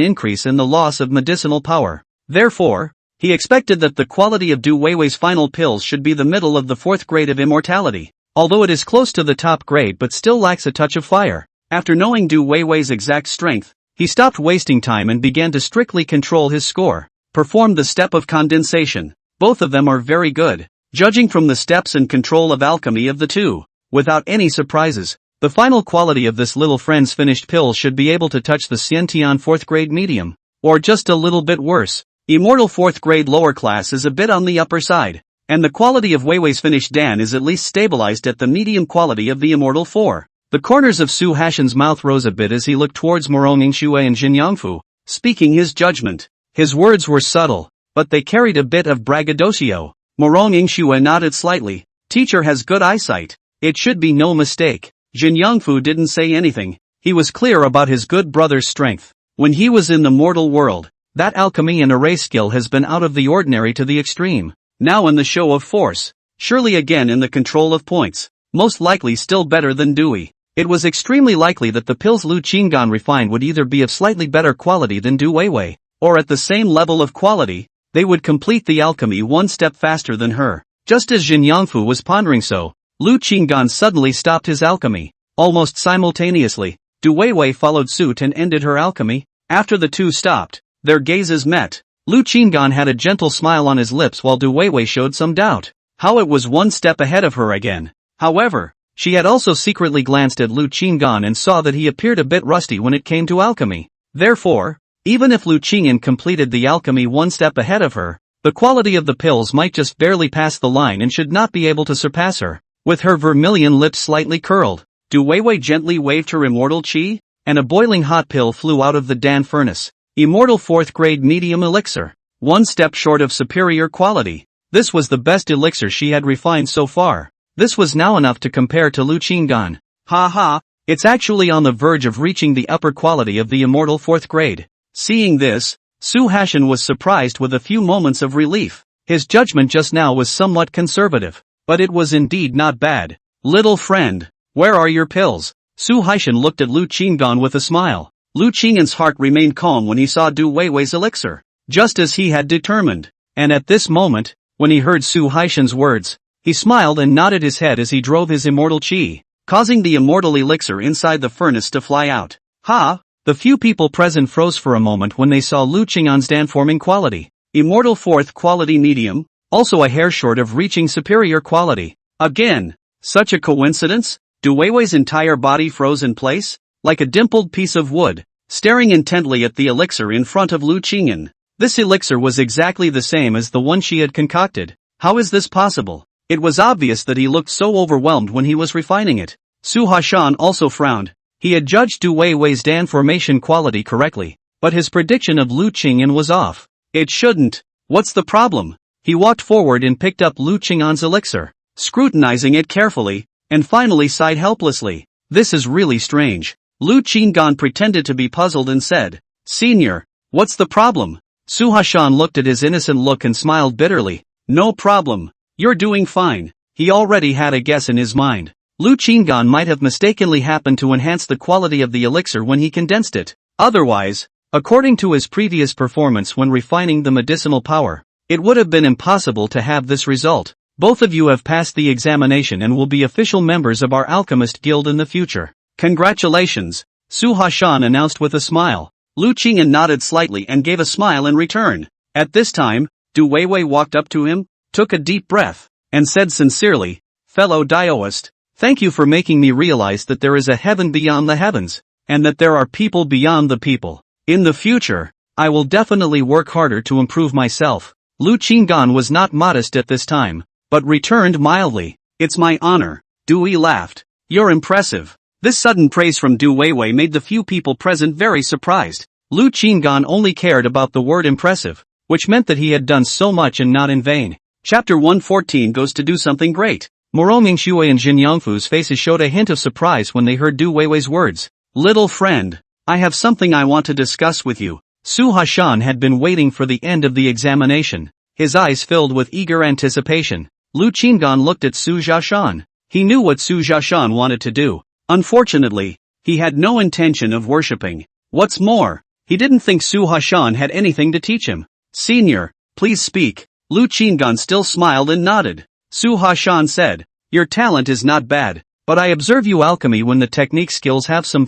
increase in the loss of medicinal power. Therefore, he expected that the quality of Du Weiwei's final pills should be the middle of the 4th grade of immortality, although it is close to the top grade but still lacks a touch of fire. After knowing Du Weiwei's exact strength, he stopped wasting time and began to strictly control his score. Performed the step of condensation. Both of them are very good. Judging from the steps and control of alchemy of the two, without any surprises, the final quality of this little friend's finished pill should be able to touch the Xiantian 4th grade medium, or just a little bit worse. Immortal 4th grade lower class is a bit on the upper side, and the quality of Weiwei's finished Dan is at least stabilized at the medium quality of the Immortal 4. The corners of Su Hashan's mouth rose a bit as he looked towards Morong Yingxue and Jin Yangfu, speaking his judgment. His words were subtle, but they carried a bit of braggadocio. Morong Yingxue nodded slightly. Teacher has good eyesight. It should be no mistake. Jin Yangfu didn't say anything. He was clear about his good brother's strength. When he was in the mortal world, that alchemy and array skill has been out of the ordinary to the extreme. Now in the show of force, surely again in the control of points, most likely still better than Dewey. It was extremely likely that the pills Lu Qinggan refined would either be of slightly better quality than Du Weiwei, or at the same level of quality, they would complete the alchemy one step faster than her. Just as Jin Yangfu was pondering so, Lu Qinggan suddenly stopped his alchemy. Almost simultaneously, Du Weiwei followed suit and ended her alchemy. After the two stopped, their gazes met. Lu Qinggan had a gentle smile on his lips while Du Weiwei showed some doubt. How it was one step ahead of her again. However, she had also secretly glanced at Lu Qinggan and saw that he appeared a bit rusty when it came to alchemy. Therefore, even if Lu Qinggan completed the alchemy one step ahead of her, the quality of the pills might just barely pass the line and should not be able to surpass her. With her vermilion lips slightly curled, Du Weiwei gently waved her immortal chi, and a boiling hot pill flew out of the Dan furnace. Immortal 4th grade medium elixir. One step short of superior quality. This was the best elixir she had refined so far. This was now enough to compare to Lu Qinggan. Ha ha, it's actually on the verge of reaching the upper quality of the immortal 4th grade. Seeing this, Su Hashan was surprised with a few moments of relief. His judgment just now was somewhat conservative, but it was indeed not bad. Little friend, where are your pills? Su Hashan looked at Lu Qinggan with a smile. Lu Qinggan's heart remained calm when he saw Du Weiwei's elixir, just as he had determined. And at this moment, when he heard Su Hashan's words, he smiled and nodded his head as he drove his immortal chi, causing the immortal elixir inside the furnace to fly out. Ha! The few people present froze for a moment when they saw Lu Qinggan's Dan-forming quality. Immortal 4th quality medium, also a hair short of reaching superior quality. Again, such a coincidence? Du Weiwei's entire body froze in place, like a dimpled piece of wood, staring intently at the elixir in front of Lu Qinggan. This elixir was exactly the same as the one she had concocted. How is this possible? It was obvious that he looked so overwhelmed when he was refining it. Su Hashan also frowned. He had judged Du Weiwei's Dan formation quality correctly, but his prediction of Lu Qinggan was off. It shouldn't. What's the problem? He walked forward and picked up Lu Qinggan's elixir, scrutinizing it carefully, and finally sighed helplessly. This is really strange. Lu Qinggan pretended to be puzzled and said, Senior, what's the problem? Su Hashan looked at his innocent look and smiled bitterly. No problem. You're doing fine. He already had a guess in his mind. Lu Qinggan might have mistakenly happened to enhance the quality of the elixir when he condensed it. Otherwise, according to his previous performance when refining the medicinal power, it would have been impossible to have this result. Both of you have passed the examination and will be official members of our alchemist guild in the future. Congratulations, Su Hashan announced with a smile. Lu Qinggan nodded slightly and gave a smile in return. At this time, Du Weiwei walked up to him, took a deep breath, and said sincerely, Fellow Daoist, thank you for making me realize that there is a heaven beyond the heavens, and that there are people beyond the people. In the future, I will definitely work harder to improve myself. Lu Qinggan was not modest at this time, but returned mildly. It's my honor. Dewey laughed. You're impressive. This sudden praise from Du Weiwei made the few people present very surprised. Lu Qinggan only cared about the word impressive, which meant that he had done so much and not in vain. Chapter 114 goes to do something great. Moro Mingshui and Jin Yangfu's faces showed a hint of surprise when they heard Du Weiwei's words. Little friend, I have something I want to discuss with you. Su Hashan had been waiting for the end of the examination, his eyes filled with eager anticipation. Lu Qinggan looked at Su Hashan. He knew what Su Hashan wanted to do. Unfortunately, he had no intention of worshipping. What's more, he didn't think Su Hashan had anything to teach him. Senior, please speak. Lu Qinggan still smiled and nodded. Su Hashan said, Your talent is not bad, but I observe you alchemy when the technique skills have some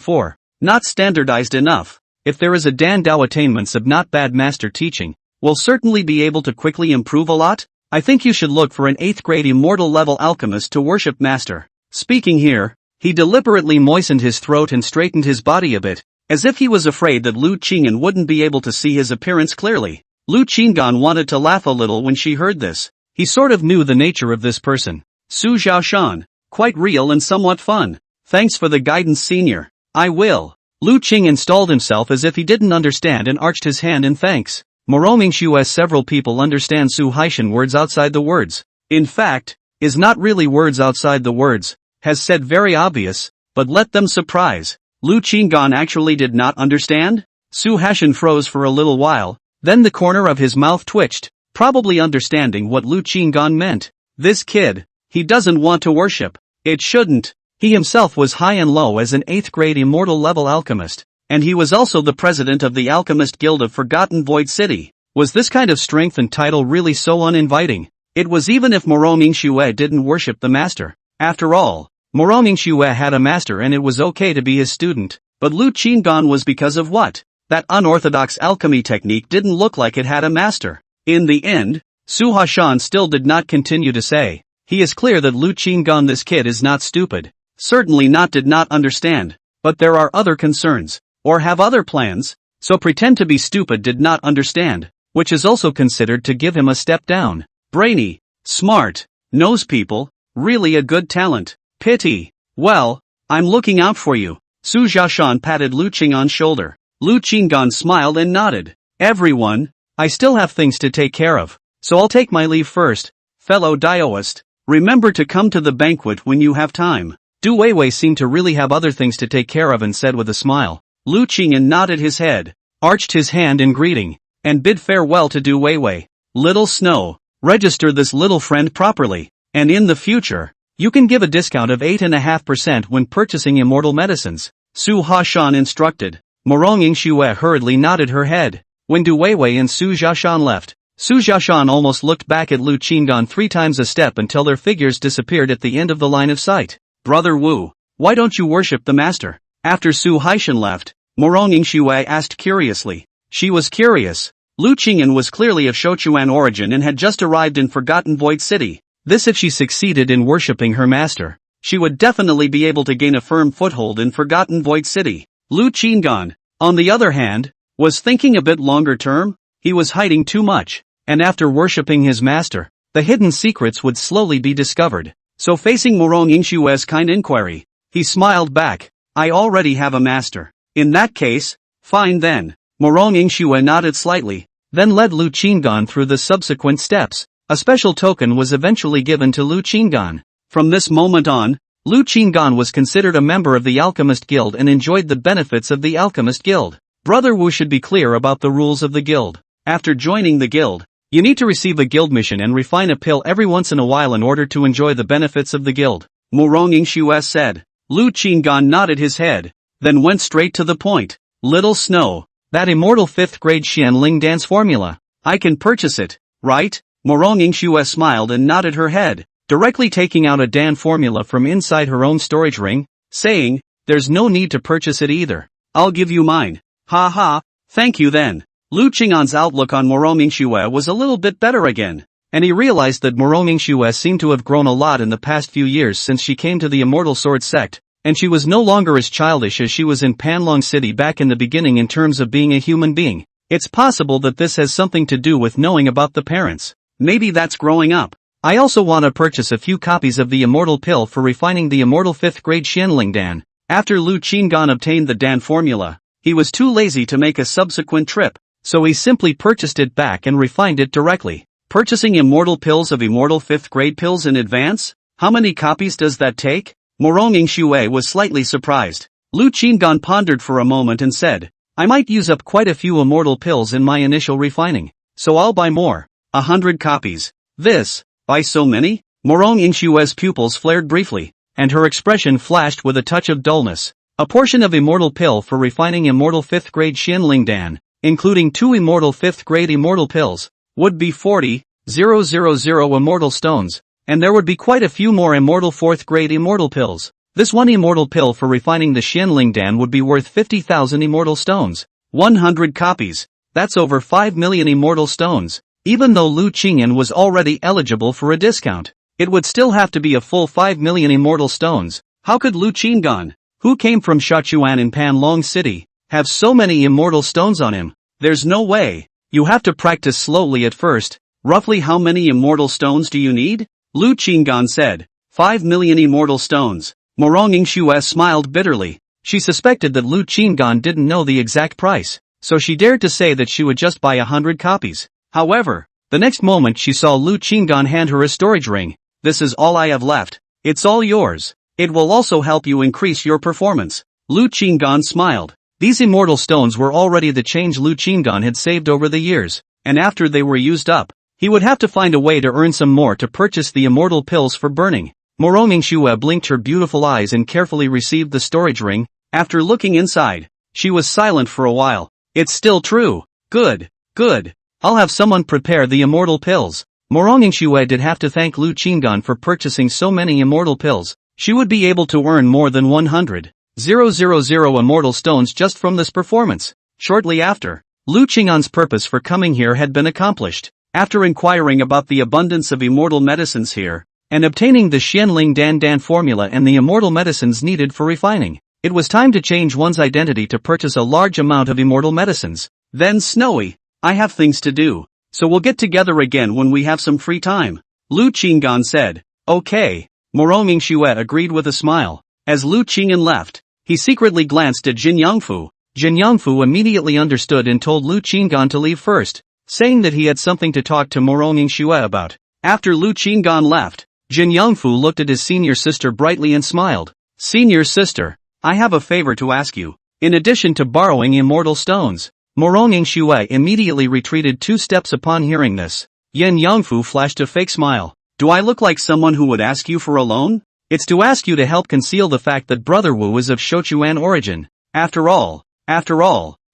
not standardized enough. If there is a Dan Dao attainments of not bad master teaching, will certainly be able to quickly improve a lot. I think you should look for an 8th grade immortal level alchemist to worship master. Speaking here, he deliberately moistened his throat and straightened his body a bit, as if he was afraid that Lu Qinggan wouldn't be able to see his appearance clearly. Lu Qinggan wanted to laugh a little when she heard this. He sort of knew the nature of this person. Su Xiaoshan, quite real and somewhat fun. Thanks for the guidance, senior. I will. Lu Qing installed himself as if he didn't understand and arched his hand in thanks. Moro Mingshu's several people understand Su Haishan words outside the words. In fact, is not really words outside the words, has said very obvious, but let them surprise. Lu Qinggan actually did not understand? Su Haishan froze for a little while, then the corner of his mouth twitched, probably understanding what Lu Qinggan meant. This kid, he doesn't want to worship. It shouldn't. He himself was high and low as an 8th grade immortal level alchemist. And he was also the president of the Alchemist Guild of Forgotten Void City. Was this kind of strength and title really so uninviting? It was even if Moro Mingshui didn't worship the master. After all, Moro Mingshui had a master and it was okay to be his student. But Lu Qinggan was because of what? That unorthodox alchemy technique didn't look like it had a master. In the end, Su Hashan still did not continue to say. He is clear that Lu Qinggan, this kid, is not stupid. Certainly not did not understand. But there are other concerns. Or have other plans, so pretend to be stupid did not understand, which is also considered to give him a step down. Brainy, smart, knows people, really a good talent. Pity. Well, I'm looking out for you. Su Xiaoshan patted Lu Qinggan's shoulder. Lu Qinggan smiled and nodded. Everyone, I still have things to take care of, so I'll take my leave first. Fellow Daoist, remember to come to the banquet when you have time. Du Weiwei seemed to really have other things to take care of and said with a smile. Lu Qinggan nodded his head, arched his hand in greeting, and bid farewell to Du Weiwei. Little Snow, register this little friend properly, and in the future, you can give a discount of 8.5% when purchasing immortal medicines. Su Hashan instructed. Moro Mingshui hurriedly nodded her head. When Du Weiwei and Su Xiaoshan left, Su Xiaoshan almost looked back at Lu Qinggan 3 times a step until their figures disappeared at the end of the line of sight. Brother Wu, why don't you worship the master? After Su Haishan left, Moro Mingshui asked curiously. She was curious. Lu Qinggan was clearly of Shouquan origin and had just arrived in Forgotten Void City. This if she succeeded in worshipping her master, she would definitely be able to gain a firm foothold in Forgotten Void City. Lu Qinggan, on the other hand, was thinking a bit longer term. He was hiding too much, and after worshipping his master, the hidden secrets would slowly be discovered. So facing Moro Mingshui's kind inquiry, he smiled back. I already have a master. In that case, fine then. Moro Mingshui nodded slightly, then led Lu Qinggan through the subsequent steps. A special token was eventually given to Lu Qinggan. From this moment on, Lu Qinggan was considered a member of the Alchemist Guild and enjoyed the benefits of the Alchemist Guild. Brother Wu should be clear about the rules of the guild. After joining the guild, you need to receive a guild mission and refine a pill every once in a while in order to enjoy the benefits of the guild, Morongingxue said. Lu Qinggan nodded his head, then went straight to the point. Little Snow. That immortal 5th grade Xianling dance formula. I can purchase it, right? Morongingxue smiled and nodded her head, directly taking out a Dan formula from inside her own storage ring, saying, there's no need to purchase it either. I'll give you mine. Ha ha, thank you then. Lu Qinggan's outlook on Morongingxue was a little bit better again, and he realized that Morongingxue seemed to have grown a lot in the past few years since she came to the Immortal Sword sect, and she was no longer as childish as she was in Panlong City back in the beginning in terms of being a human being. It's possible that this has something to do with knowing about the parents. Maybe that's growing up. I also want to purchase a few copies of the Immortal Pill for refining the Immortal 5th grade Xianling Dan. After Lu Qinggan obtained the Dan formula, he was too lazy to make a subsequent trip, so he simply purchased it back and refined it directly. Purchasing Immortal Pills of Immortal 5th grade pills in advance? How many copies does that take? Morongingxue was slightly surprised. Lu Qinggan pondered for a moment and said, I might use up quite a few Immortal Pills in my initial refining, so I'll buy more. 100 copies. This. Buy so many? Morongingxue's pupils flared briefly, and her expression flashed with a touch of dullness. A portion of Immortal Pill for refining Immortal 5th grade Xianling Dan, including 2 Immortal 5th grade Immortal Pills, would be 40,000 Immortal Stones, and there would be quite a few more Immortal 4th grade Immortal Pills. This one Immortal Pill for refining the Xianling Dan would be worth 50,000 Immortal Stones. 100 copies. That's over 5 million Immortal Stones. Even though Lu Qingyan was already eligible for a discount, it would still have to be a full 5 million Immortal Stones. How could Lu Qinggan, who came from Shouquan in Panlong City, have so many Immortal Stones on him? There's no way. You have to practice slowly at first. Roughly how many Immortal Stones do you need? Lu Qinggan said. 5 million Immortal Stones. Morongingxue smiled bitterly. She suspected that Lu Qinggan didn't know the exact price, so she dared to say that she would just buy 100 copies. However, the next moment she saw Lu Qinggan hand her a storage ring. This is all I have left. It's all yours. It will also help you increase your performance. Lu Qinggan smiled. These Immortal Stones were already the change Lu Qinggan had saved over the years, and after they were used up, he would have to find a way to earn some more to purchase the Immortal Pills for burning. Morongingxue blinked her beautiful eyes and carefully received the storage ring. After looking inside, she was silent for a while. It's still true. Good. Good. I'll have someone prepare the Immortal Pills. Morongingxue did have to thank Lu Qinggan for purchasing so many Immortal Pills. She would be able to earn more than 100,000 Immortal Stones just from this performance. Shortly after, Lu Qinggan's purpose for coming here had been accomplished. After inquiring about the abundance of immortal medicines here, and obtaining the Xianling Dan formula and the immortal medicines needed for refining, it was time to change one's identity to purchase a large amount of immortal medicines. Then Snowy, I have things to do, so we'll get together again when we have some free time. Lu Qinggan said. Okay. Morongingxue agreed with a smile. As Lu Qinggan left, he secretly glanced at Jin Yangfu. Jin Yangfu immediately understood and told Lu Qinggan to leave first, saying that he had something to talk to Morongingxue about. After Lu Qinggan left, Jin Yangfu looked at his senior sister brightly and smiled. Senior sister, I have a favor to ask you. In addition to borrowing immortal stones, Morongingxue immediately retreated 2 steps upon hearing this. Yin Yangfu flashed a fake smile. Do I look like someone who would ask you for a loan? It's to ask you to help conceal the fact that Brother Wu is of Shouquan origin. After all,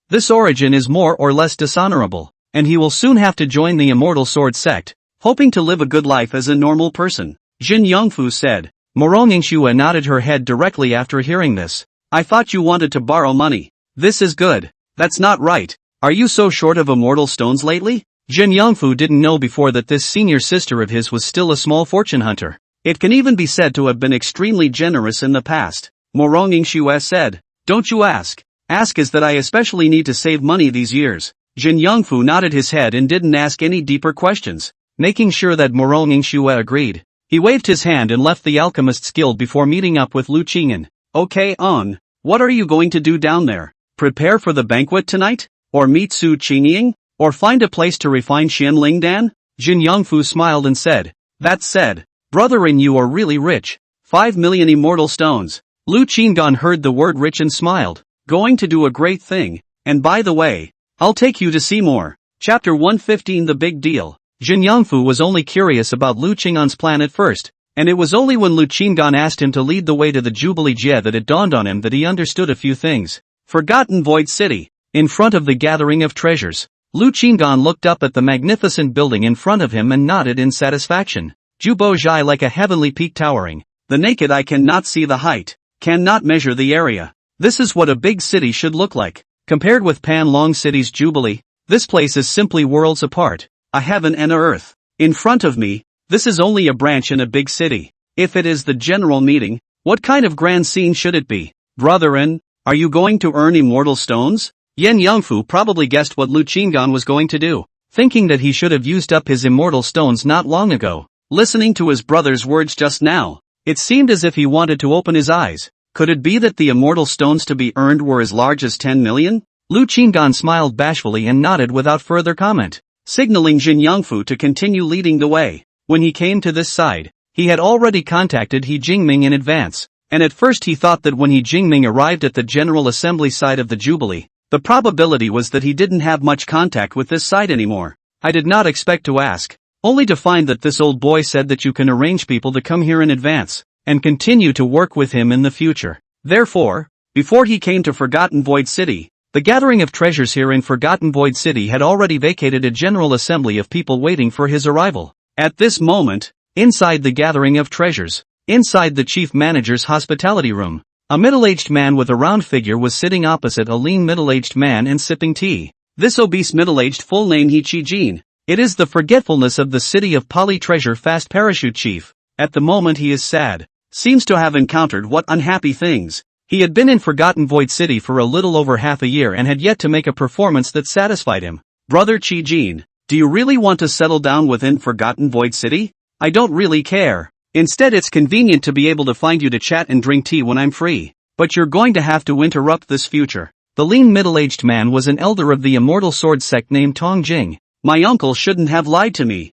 this origin is more or less dishonorable, and he will soon have to join the Immortal Sword sect, hoping to live a good life as a normal person. Jin Yangfu said. Morongingxue nodded her head directly after hearing this. I thought you wanted to borrow money. This is good. That's not right. Are you so short of immortal stones lately? Jin Yangfu didn't know before that this senior sister of his was still a small fortune hunter. It can even be said to have been extremely generous in the past. Morongingxue said. Don't you ask. Ask is that I especially need to save money these years. Jin Yangfu nodded his head and didn't ask any deeper questions, making sure that Morongingxue agreed. He waved his hand and left the Alchemist's Guild before meeting up with Lu Qingyan. Okay on. What are you going to do down there? Prepare for the banquet tonight? Or meet Su Qingying? Or find a place to refine Xianling Dan? Jin Yangfu smiled and said. That said, brother and you are really rich. 5 million immortal stones. Lu Qinggan heard the word rich and smiled. Going to do a great thing, and by the way, I'll take you to see more. Chapter 115 The Big Deal. Jin Yangfu was only curious about Lu Qinggan's plan at first, and it was only when Lu Qinggan asked him to lead the way to the Jubilee Jie that it dawned on him that he understood a few things. Forgotten Void City. In front of the gathering of treasures, Lu Qinggan looked up at the magnificent building in front of him and nodded in satisfaction. Jubo Zhai like a heavenly peak towering. The naked eye cannot see the height, cannot measure the area. This is what a big city should look like. Compared with Pan Long City's Jubilee, this place is simply worlds apart. A heaven and a earth. In front of me, this is only a branch in a big city. If it is the general meeting, what kind of grand scene should it be? Brethren, are you going to earn immortal stones? Yen Yangfu probably guessed what Lu Qinggan was going to do, thinking that he should have used up his immortal stones not long ago. Listening to his brother's words just now, it seemed as if he wanted to open his eyes. Could it be that the immortal stones to be earned were as large as 10 million? Lu Qinggan smiled bashfully and nodded without further comment, signaling Jin Yangfu to continue leading the way. When he came to this side, he had already contacted He Jingming in advance, and at first he thought that when He Jingming arrived at the General Assembly side of the Jubilee, the probability was that he didn't have much contact with this side anymore. I did not expect to ask, only to find that this old boy said that you can arrange people to come here in advance, and continue to work with him in the future. Therefore, before he came to Forgotten Void City, the gathering of treasures here in Forgotten Void City had already vacated a general assembly of people waiting for his arrival. At this moment, inside the gathering of treasures, inside the chief manager's hospitality room, a middle-aged man with a round figure was sitting opposite a lean middle-aged man and sipping tea. This obese middle-aged full name He Qijin. It is the forgetfulness of the city of Poly Treasure Fast Parachute Chief. At the moment he is sad. Seems to have encountered what unhappy things. He had been in Forgotten Void City for a little over half a year and had yet to make a performance that satisfied him. Brother Qijin, do you really want to settle down within Forgotten Void City? I don't really care. Instead it's convenient to be able to find you to chat and drink tea when I'm free. But you're going to have to interrupt this future. The lean middle-aged man was an elder of the Immortal Sword sect named Tong Jing. My uncle shouldn't have lied to me.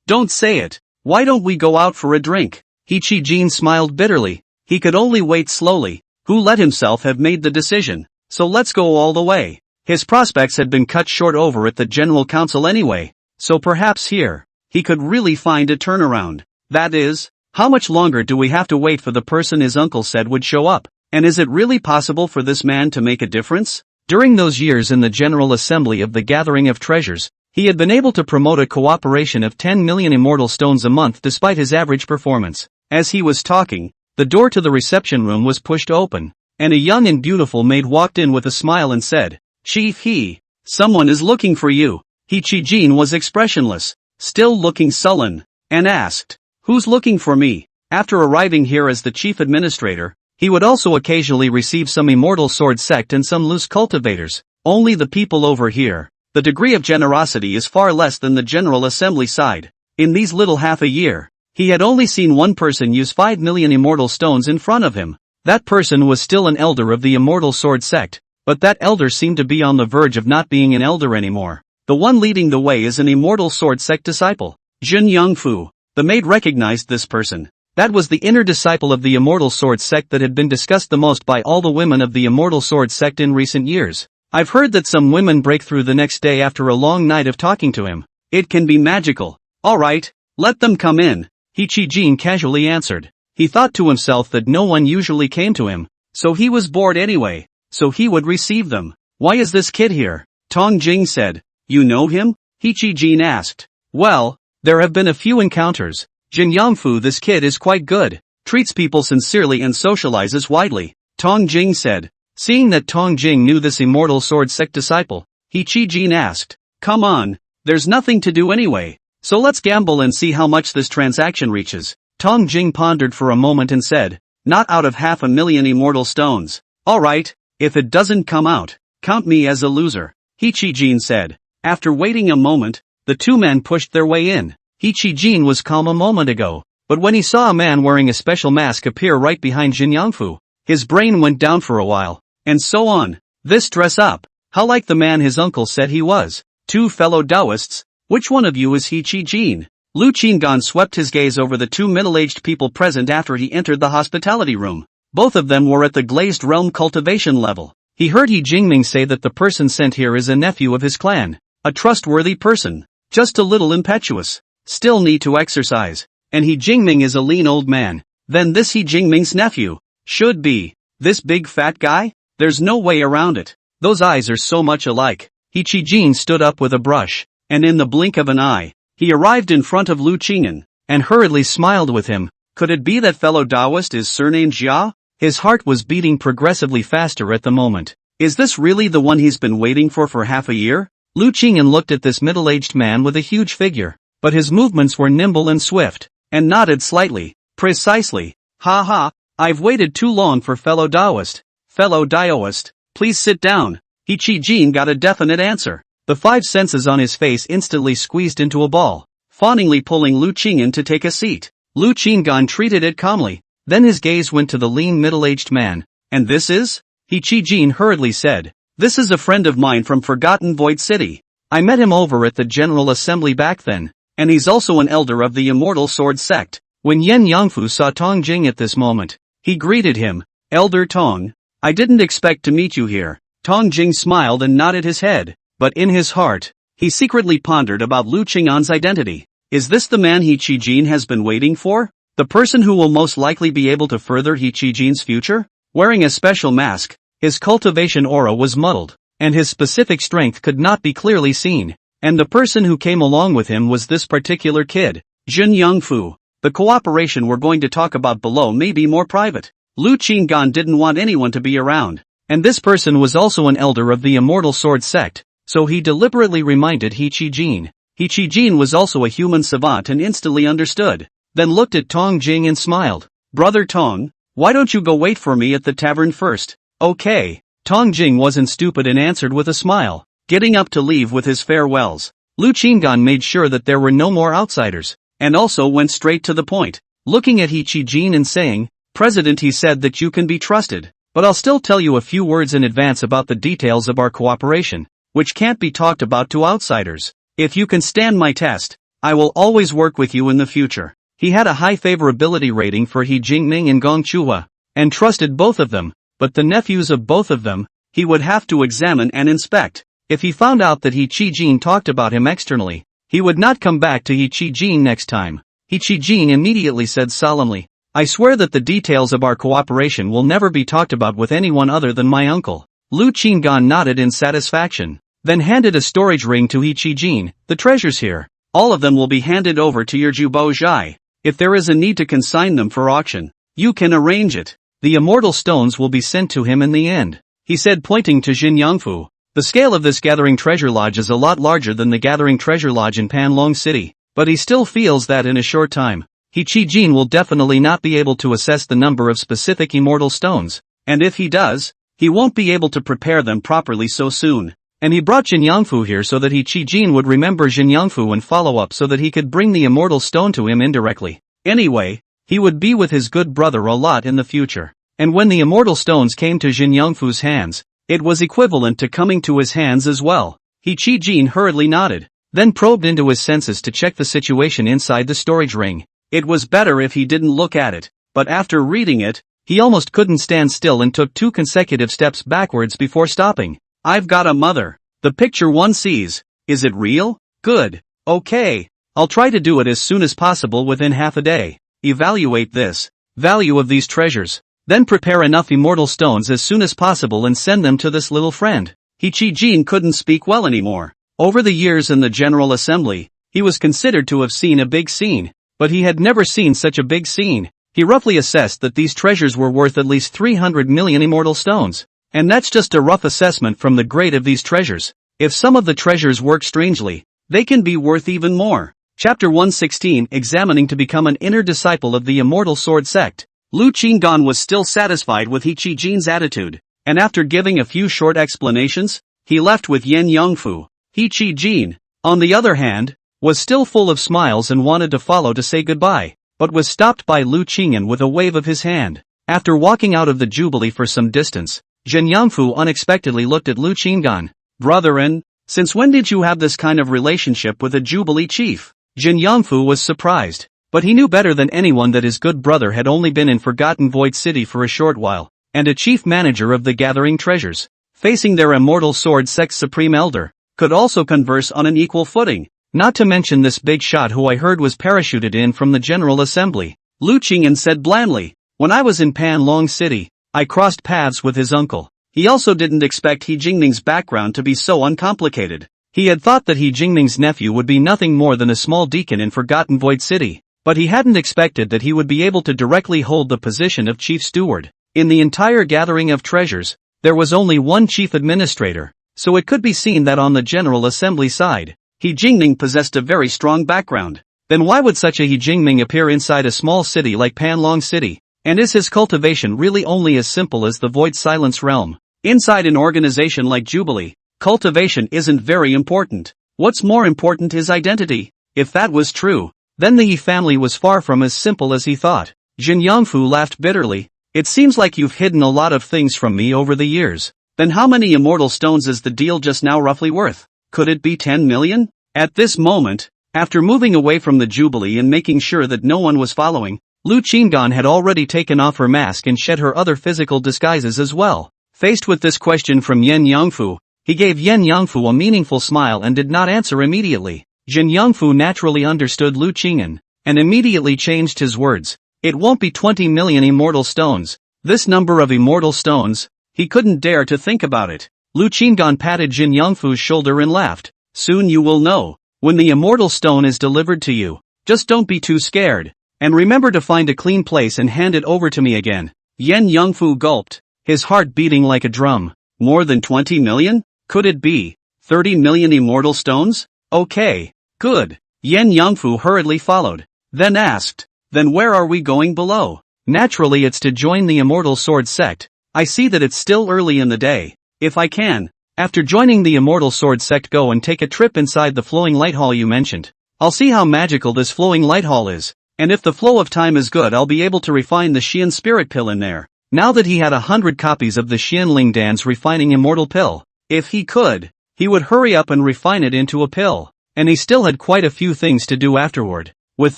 Don't say it. Why don't we go out for a drink? He Qijin smiled bitterly. He could only wait slowly. Who let himself have made the decision? So let's go all the way. His prospects had been cut short over at the General Council anyway. So perhaps here, he could really find a turnaround. That is, how much longer do we have to wait for the person his uncle said would show up? And is it really possible for this man to make a difference? During those years in the General Assembly of the Gathering of Treasures, he had been able to promote a cooperation of 10 million immortal stones a month despite his average performance. As he was talking, the door to the reception room was pushed open, and a young and beautiful maid walked in with a smile and said, Chief someone is looking for you. He Qijin was expressionless, still looking sullen, and asked, who's looking for me? After arriving here as the chief administrator, he would also occasionally receive some Immortal Sword sect and some loose cultivators. Only the people over here. The degree of generosity is far less than the General Assembly side. In these little half a year, he had only seen one person use 5 million immortal stones in front of him. That person was still an elder of the Immortal Sword sect, but that elder seemed to be on the verge of not being an elder anymore. The one leading the way is an Immortal Sword sect disciple. Jin Yangfu. The maid recognized this person. That was the inner disciple of the Immortal Sword sect that had been discussed the most by all the women of the Immortal Sword sect in recent years. I've heard that some women break through the next day after a long night of talking to him. It can be magical. Alright, let them come in. He Qijin casually answered. He thought to himself that no one usually came to him, so he was bored anyway, so he would receive them. Why is this kid here? Tong Jing said. You know him? He Qijin asked. Well, there have been a few encounters. Jin Yangfu, this kid is quite good, treats people sincerely and socializes widely, Tong Jing said. Seeing that Tong Jing knew this Immortal Sword sect disciple, He Qijin asked, come on, there's nothing to do anyway, so let's gamble and see how much this transaction reaches. Tong Jing pondered for a moment and said, not out of 500,000 immortal stones. Alright, if it doesn't come out, count me as a loser, He Qijin said. After waiting a moment, the two men pushed their way in. He Qijin was calm a moment ago, but when he saw a man wearing a special mask appear right behind Jin Yangfu, his brain went down for a while. And so on. This dress up. How like the man his uncle said he was. Two fellow Taoists. Which one of you is He Qijin? Lu Qinggan swept his gaze over the two middle-aged people present after he entered the hospitality room. Both of them were at the glazed realm cultivation level. He heard He Jingming say that the person sent here is a nephew of his clan. A trustworthy person. Just a little impetuous. Still need to exercise. And He Jingming is a lean old man. Then this He Jingming's nephew. Should be. This big fat guy? There's no way around it. Those eyes are so much alike. He Qijin stood up with a brush. And in the blink of an eye, he arrived in front of Lu Qingyan, and hurriedly smiled with him. Could it be that fellow Taoist is surnamed Jia? His heart was beating progressively faster at the moment. Is this really the one he's been waiting for half a year? Lu Qingyan looked at this middle-aged man with a huge figure, but his movements were nimble and swift, and nodded slightly. Precisely. Ha ha, I've waited too long for fellow Taoist. Fellow Taoist, please sit down. He Qijin got a definite answer. The five senses on his face instantly squeezed into a ball, fawningly pulling Lu Qingyan to take a seat. Lu Qinggan treated it calmly, then his gaze went to the lean middle-aged man. And this is? He Qijin hurriedly said. This is a friend of mine from Forgotten Void City. I met him over at the General Assembly back then, and he's also an elder of the Immortal Sword sect. When Yen Yangfu saw Tong Jing at this moment, he greeted him. Elder Tong, I didn't expect to meet you here. Tong Jing smiled and nodded his head. But in his heart, he secretly pondered about Lu Qingyan's identity. Is this the man He Qijin has been waiting for? The person who will most likely be able to further He Qijin's future? Wearing a special mask, his cultivation aura was muddled, and his specific strength could not be clearly seen. And the person who came along with him was this particular kid, Jun Yangfu. The cooperation we're going to talk about below may be more private. Lu Qinggan didn't want anyone to be around. And this person was also an elder of the Immortal Sword sect. So he deliberately reminded He Qijin. He Qijin was also a human savant and instantly understood. Then looked at Tong Jing and smiled. Brother Tong, why don't you go wait for me at the tavern first? Okay. Tong Jing wasn't stupid and answered with a smile, getting up to leave with his farewells. Lu Qinggan made sure that there were no more outsiders, and also went straight to the point, looking at He Qijin and saying, President, he said that you can be trusted, but I'll still tell you a few words in advance about the details of our cooperation, which can't be talked about to outsiders. If you can stand my test, I will always work with you in the future. He had a high favorability rating for He Jingming and Gong Chuhua, and trusted both of them, but the nephews of both of them, he would have to examine and inspect. If he found out that He Qijin talked about him externally, he would not come back to He Qijin next time. He Qijin immediately said solemnly, I swear that the details of our cooperation will never be talked about with anyone other than my uncle. Lu Qinggan nodded in satisfaction, then handed a storage ring to He Qijin. The treasures here, all of them will be handed over to your Jubo Zhai. If there is a need to consign them for auction, you can arrange it. The immortal stones will be sent to him in the end, he said, pointing to Jin Yangfu. The scale of this Gathering Treasure Lodge is a lot larger than the Gathering Treasure Lodge in Panlong City, but he still feels that in a short time, He Qijin will definitely not be able to assess the number of specific immortal stones, and if he does, he won't be able to prepare them properly so soon. And he brought Jin Yangfu here so that He Qijin would remember Jin Yangfu and follow up so that he could bring the immortal stone to him indirectly. Anyway, he would be with his good brother a lot in the future. And when the immortal stones came to Jin Yangfu's hands, it was equivalent to coming to his hands as well. He Qijin hurriedly nodded, then probed into his senses to check the situation inside the storage ring. It was better if he didn't look at it, but after reading it, he almost couldn't stand still and took 2 consecutive steps backwards before stopping. I've got a mother. The picture one sees. Is it real? Good. Okay. I'll try to do it as soon as possible within half a day. Evaluate this value of these treasures. Then prepare enough immortal stones as soon as possible and send them to this little friend. He Qijin couldn't speak well anymore. Over the years in the General Assembly, he was considered to have seen a big scene, but he had never seen such a big scene. He roughly assessed that these treasures were worth at least 300 million immortal stones. And that's just a rough assessment from the grade of these treasures. If some of the treasures work strangely, they can be worth even more. Chapter 116, Examining to become an inner disciple of the Immortal Sword sect. Lu Qinggan was still satisfied with He Qijin's attitude, and after giving a few short explanations, he left with Yen Yangfu. He Qijin, on the other hand, was still full of smiles and wanted to follow to say goodbye, but was stopped by Lu Qingyan with a wave of his hand. After walking out of the Jubilee for some distance, Jin Yangfu unexpectedly looked at Lu Qinggan. Brother-in, since when did you have this kind of relationship with a Jubilee chief? Jin Yongfu was surprised, but he knew better than anyone that his good brother had only been in Forgotten Void City for a short while, and a chief manager of the Gathering Treasures, facing their immortal sword sect's supreme elder, could also converse on an equal footing. Not to mention this big shot who I heard was parachuted in from the General Assembly. Lu Qingyan said blandly, when I was in Panlong City, I crossed paths with his uncle. He also didn't expect He Jingming's background to be so uncomplicated. He had thought that He Jingming's nephew would be nothing more than a small deacon in Forgotten Void City, but he hadn't expected that he would be able to directly hold the position of chief steward. In the entire gathering of treasures, there was only one chief administrator, so it could be seen that on the General Assembly side, He Jingming possessed a very strong background. Then why would such a He Jingming appear inside a small city like Panlong City? And is his cultivation really only as simple as the Void Silence realm? Inside an organization like Jubilee, cultivation isn't very important. What's more important is identity. If that was true, then the Yi family was far from as simple as he thought. Jin Yongfu laughed bitterly. It seems like you've hidden a lot of things from me over the years. Then how many immortal stones is the deal just now roughly worth? Could it be 10 million? At this moment, after moving away from the Jubilee and making sure that no one was following, Lu Qinggan had already taken off her mask and shed her other physical disguises as well. Faced with this question from Yen Yongfu, he gave Yen Yongfu a meaningful smile and did not answer immediately. Jin Yongfu naturally understood Lu Qingyan, and immediately changed his words. It won't be 20 million immortal stones. This number of immortal stones, he couldn't dare to think about it. Lu Qinggan patted Jin Yongfu's shoulder and laughed. Soon you will know. When the immortal stone is delivered to you, just don't be too scared. And remember to find a clean place and hand it over to me again. Yen Yongfu gulped, his heart beating like a drum. More than 20 million? Could it be 30 million immortal stones? Okay, good. Yen Yongfu hurriedly followed, then asked, then where are we going below? Naturally it's to join the Immortal Sword sect. I see that it's still early in the day. If I can, after joining the Immortal Sword sect, go and take a trip inside the flowing light hall you mentioned. I'll see how magical this flowing light hall is. And if the flow of time is good, I'll be able to refine the Xian spirit pill in there. Now that he had 100 copies of the Xian Lingdan's refining immortal pill, if he could, he would hurry up and refine it into a pill. And he still had quite a few things to do afterward. With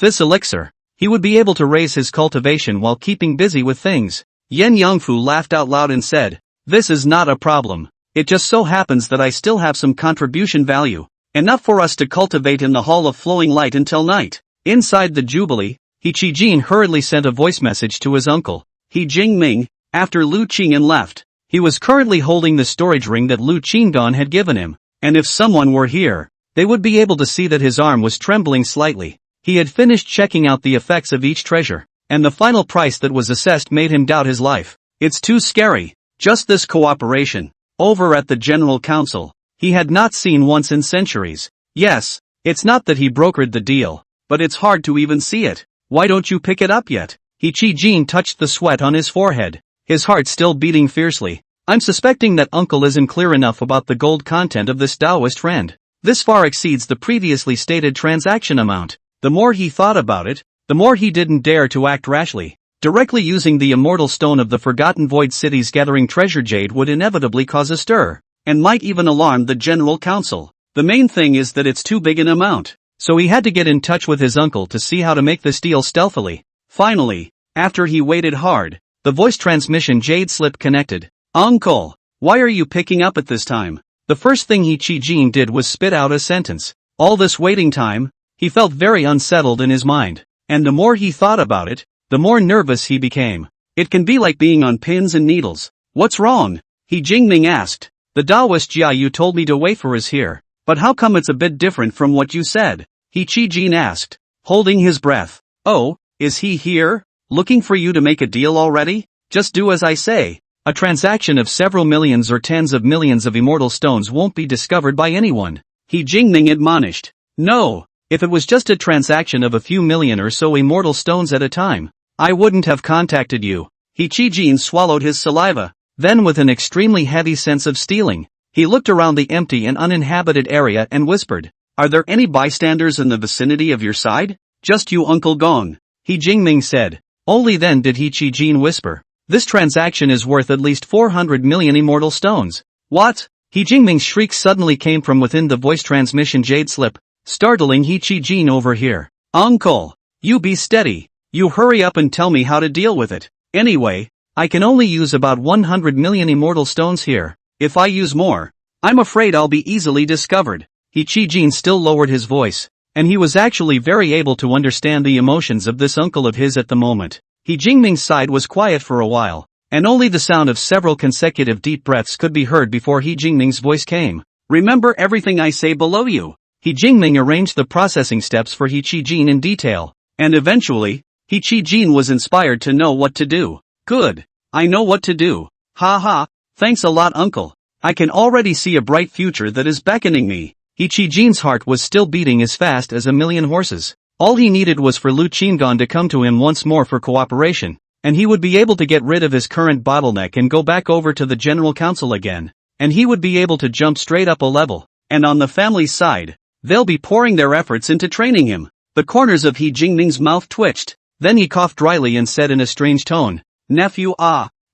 this elixir, he would be able to raise his cultivation while keeping busy with things. Yen Yongfu laughed out loud and said, this is not a problem. It just so happens that I still have some contribution value. Enough for us to cultivate in the Hall of Flowing Light until night. Inside the Jubilee, He Qijin hurriedly sent a voice message to his uncle, He Jingming, after Lu Qingyan left. He was currently holding the storage ring that Lu Qingdan had given him, and if someone were here, they would be able to see that his arm was trembling slightly. He had finished checking out the effects of each treasure, and the final price that was assessed made him doubt his life. It's too scary. Just this cooperation, over at the General Council, he had not seen once in centuries. Yes, it's not that he brokered the deal, but it's hard to even see it. Why don't you pick it up yet? He Qijin touched the sweat on his forehead, his heart still beating fiercely. I'm suspecting that uncle isn't clear enough about the gold content of this Taoist friend. This far exceeds the previously stated transaction amount. The more he thought about it, the more he didn't dare to act rashly. Directly using the immortal stone of the Forgotten Void City's gathering treasure jade would inevitably cause a stir, and might even alarm the General Council. The main thing is that it's too big an amount, so he had to get in touch with his uncle to see how to make this deal stealthily. Finally, after he waited hard, the voice transmission jade slip connected. Uncle, why are you picking up at this time? The first thing He Qijin did was spit out a sentence. All this waiting time? He felt very unsettled in his mind, and the more he thought about it, the more nervous he became. It can be like being on pins and needles. What's wrong? He Jingming asked. The Taoist Jia you told me to wait for is here, but how come it's a bit different from what you said? He Qijin asked, holding his breath. Oh, is he here? Looking for you to make a deal already? Just do as I say. A transaction of several millions or tens of millions of immortal stones won't be discovered by anyone. He Jingming admonished. No. If it was just a transaction of a few million or so immortal stones at a time, I wouldn't have contacted you. He Qijin swallowed his saliva. Then with an extremely heavy sense of stealing, he looked around the empty and uninhabited area and whispered, are there any bystanders in the vicinity of your side? Just you Uncle Gong. He Jingming said. Only then did He Qijin whisper, this transaction is worth at least 400 million immortal stones. What? He Jingming's shriek suddenly came from within the voice transmission jade slip. startling He Qijin over here. Uncle! You be steady. You hurry up and tell me how to deal with it. Anyway, I can only use about 100 million immortal stones here. If I use more, I'm afraid I'll be easily discovered. He Qijin still lowered his voice, and he was actually very able to understand the emotions of this uncle of his at the moment. He Jingming's side was quiet for a while, and only the sound of several consecutive deep breaths could be heard before He Jingming's voice came. Remember everything I say below you. He Jingming arranged the processing steps for He Qijin in detail, and eventually, He Qijin was inspired to know what to do. Good. I know what to do. Ha ha, thanks a lot uncle. I can already see a bright future that is beckoning me. He Qijin's heart was still beating as fast as a million horses. All he needed was for Lu Qingan to come to him once more for cooperation, and he would be able to get rid of his current bottleneck and go back over to the General Council again, and he would be able to jump straight up a level. And on the family's side, they'll be pouring their efforts into training him. The corners of He Jingming's mouth twitched, then he coughed dryly and said in a strange tone, "Nephew,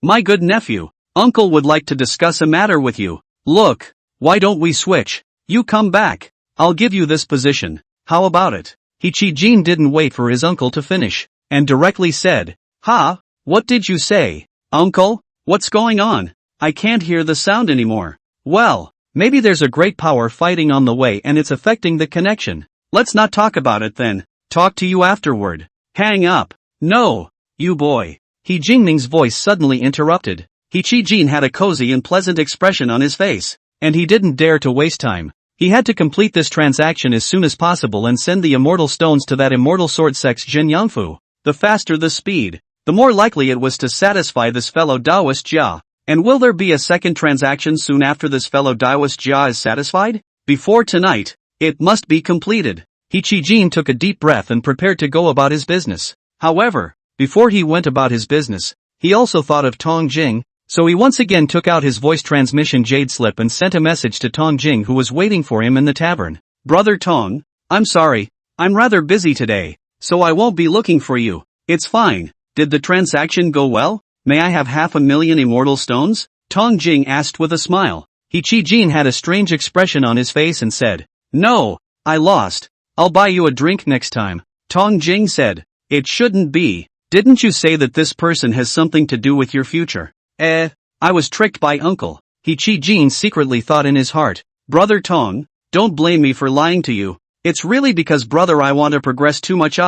my good nephew, uncle would like to discuss a matter with you. Look, why don't we switch? You come back. I'll give you this position. How about it?" He Qijin didn't wait for his uncle to finish, and directly said, "Ha, what did you say? Uncle, what's going on? I can't hear the sound anymore." "Well, maybe there's a great power fighting on the way and it's affecting the connection. Let's not talk about it then. Talk to you afterward." "Hang up." "No, you boy." He Jingming's voice suddenly interrupted. He Qijin had a cozy and pleasant expression on his face, and he didn't dare to waste time. He had to complete this transaction as soon as possible and send the immortal stones to that immortal sword sect's Jin Yangfu. The faster the speed, the more likely it was to satisfy this fellow Taoist Jia. And will there be a second transaction soon after this fellow Taoist Jia is satisfied? Before tonight, it must be completed. He Qijin took a deep breath and prepared to go about his business. However, before he went about his business, he also thought of Tong Jing, so he once again took out his voice transmission jade slip and sent a message to Tong Jing who was waiting for him in the tavern. "Brother Tong, I'm sorry, I'm rather busy today, so I won't be looking for you." "It's fine. Did the transaction go well? May I have 500,000 immortal stones?" Tong Jing asked with a smile. He Qijin had a strange expression on his face and said, "No, I lost. I'll buy you a drink next time." Tong Jing said, "It shouldn't be. Didn't you say that this person has something to do with your future?" I was tricked by uncle." He Qijin secretly thought in his heart. "Brother Tong, don't blame me for lying to you. It's really because brother I want to progress too much."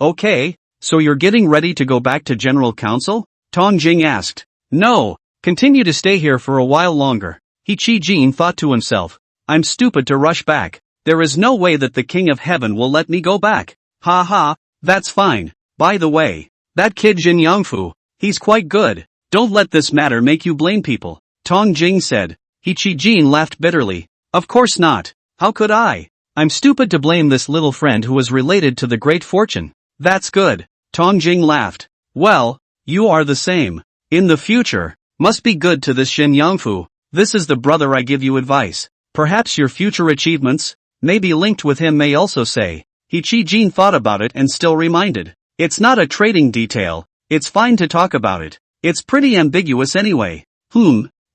"Okay, so you're getting ready to go back to General Council?" Tong Jing asked. "No, continue to stay here for a while longer." He Qijin thought to himself, "I'm stupid to rush back. There is no way that the King of Heaven will let me go back. Ha ha, that's fine. By the way, that kid Jin Yangfu, he's quite good. Don't let this matter make you blame people," Tong Jing said. He Qijin laughed bitterly. "Of course not. How could I? I'm stupid to blame this little friend who is related to the great fortune." "That's good," Tong Jing laughed. "Well, you are the same. In the future, must be good to this Jin Yangfu. This is the brother I give you advice. Perhaps your future achievements may be linked with him, may also say." He Qijin thought about it and still reminded. "It's not a trading detail. It's fine to talk about it. It's pretty ambiguous anyway."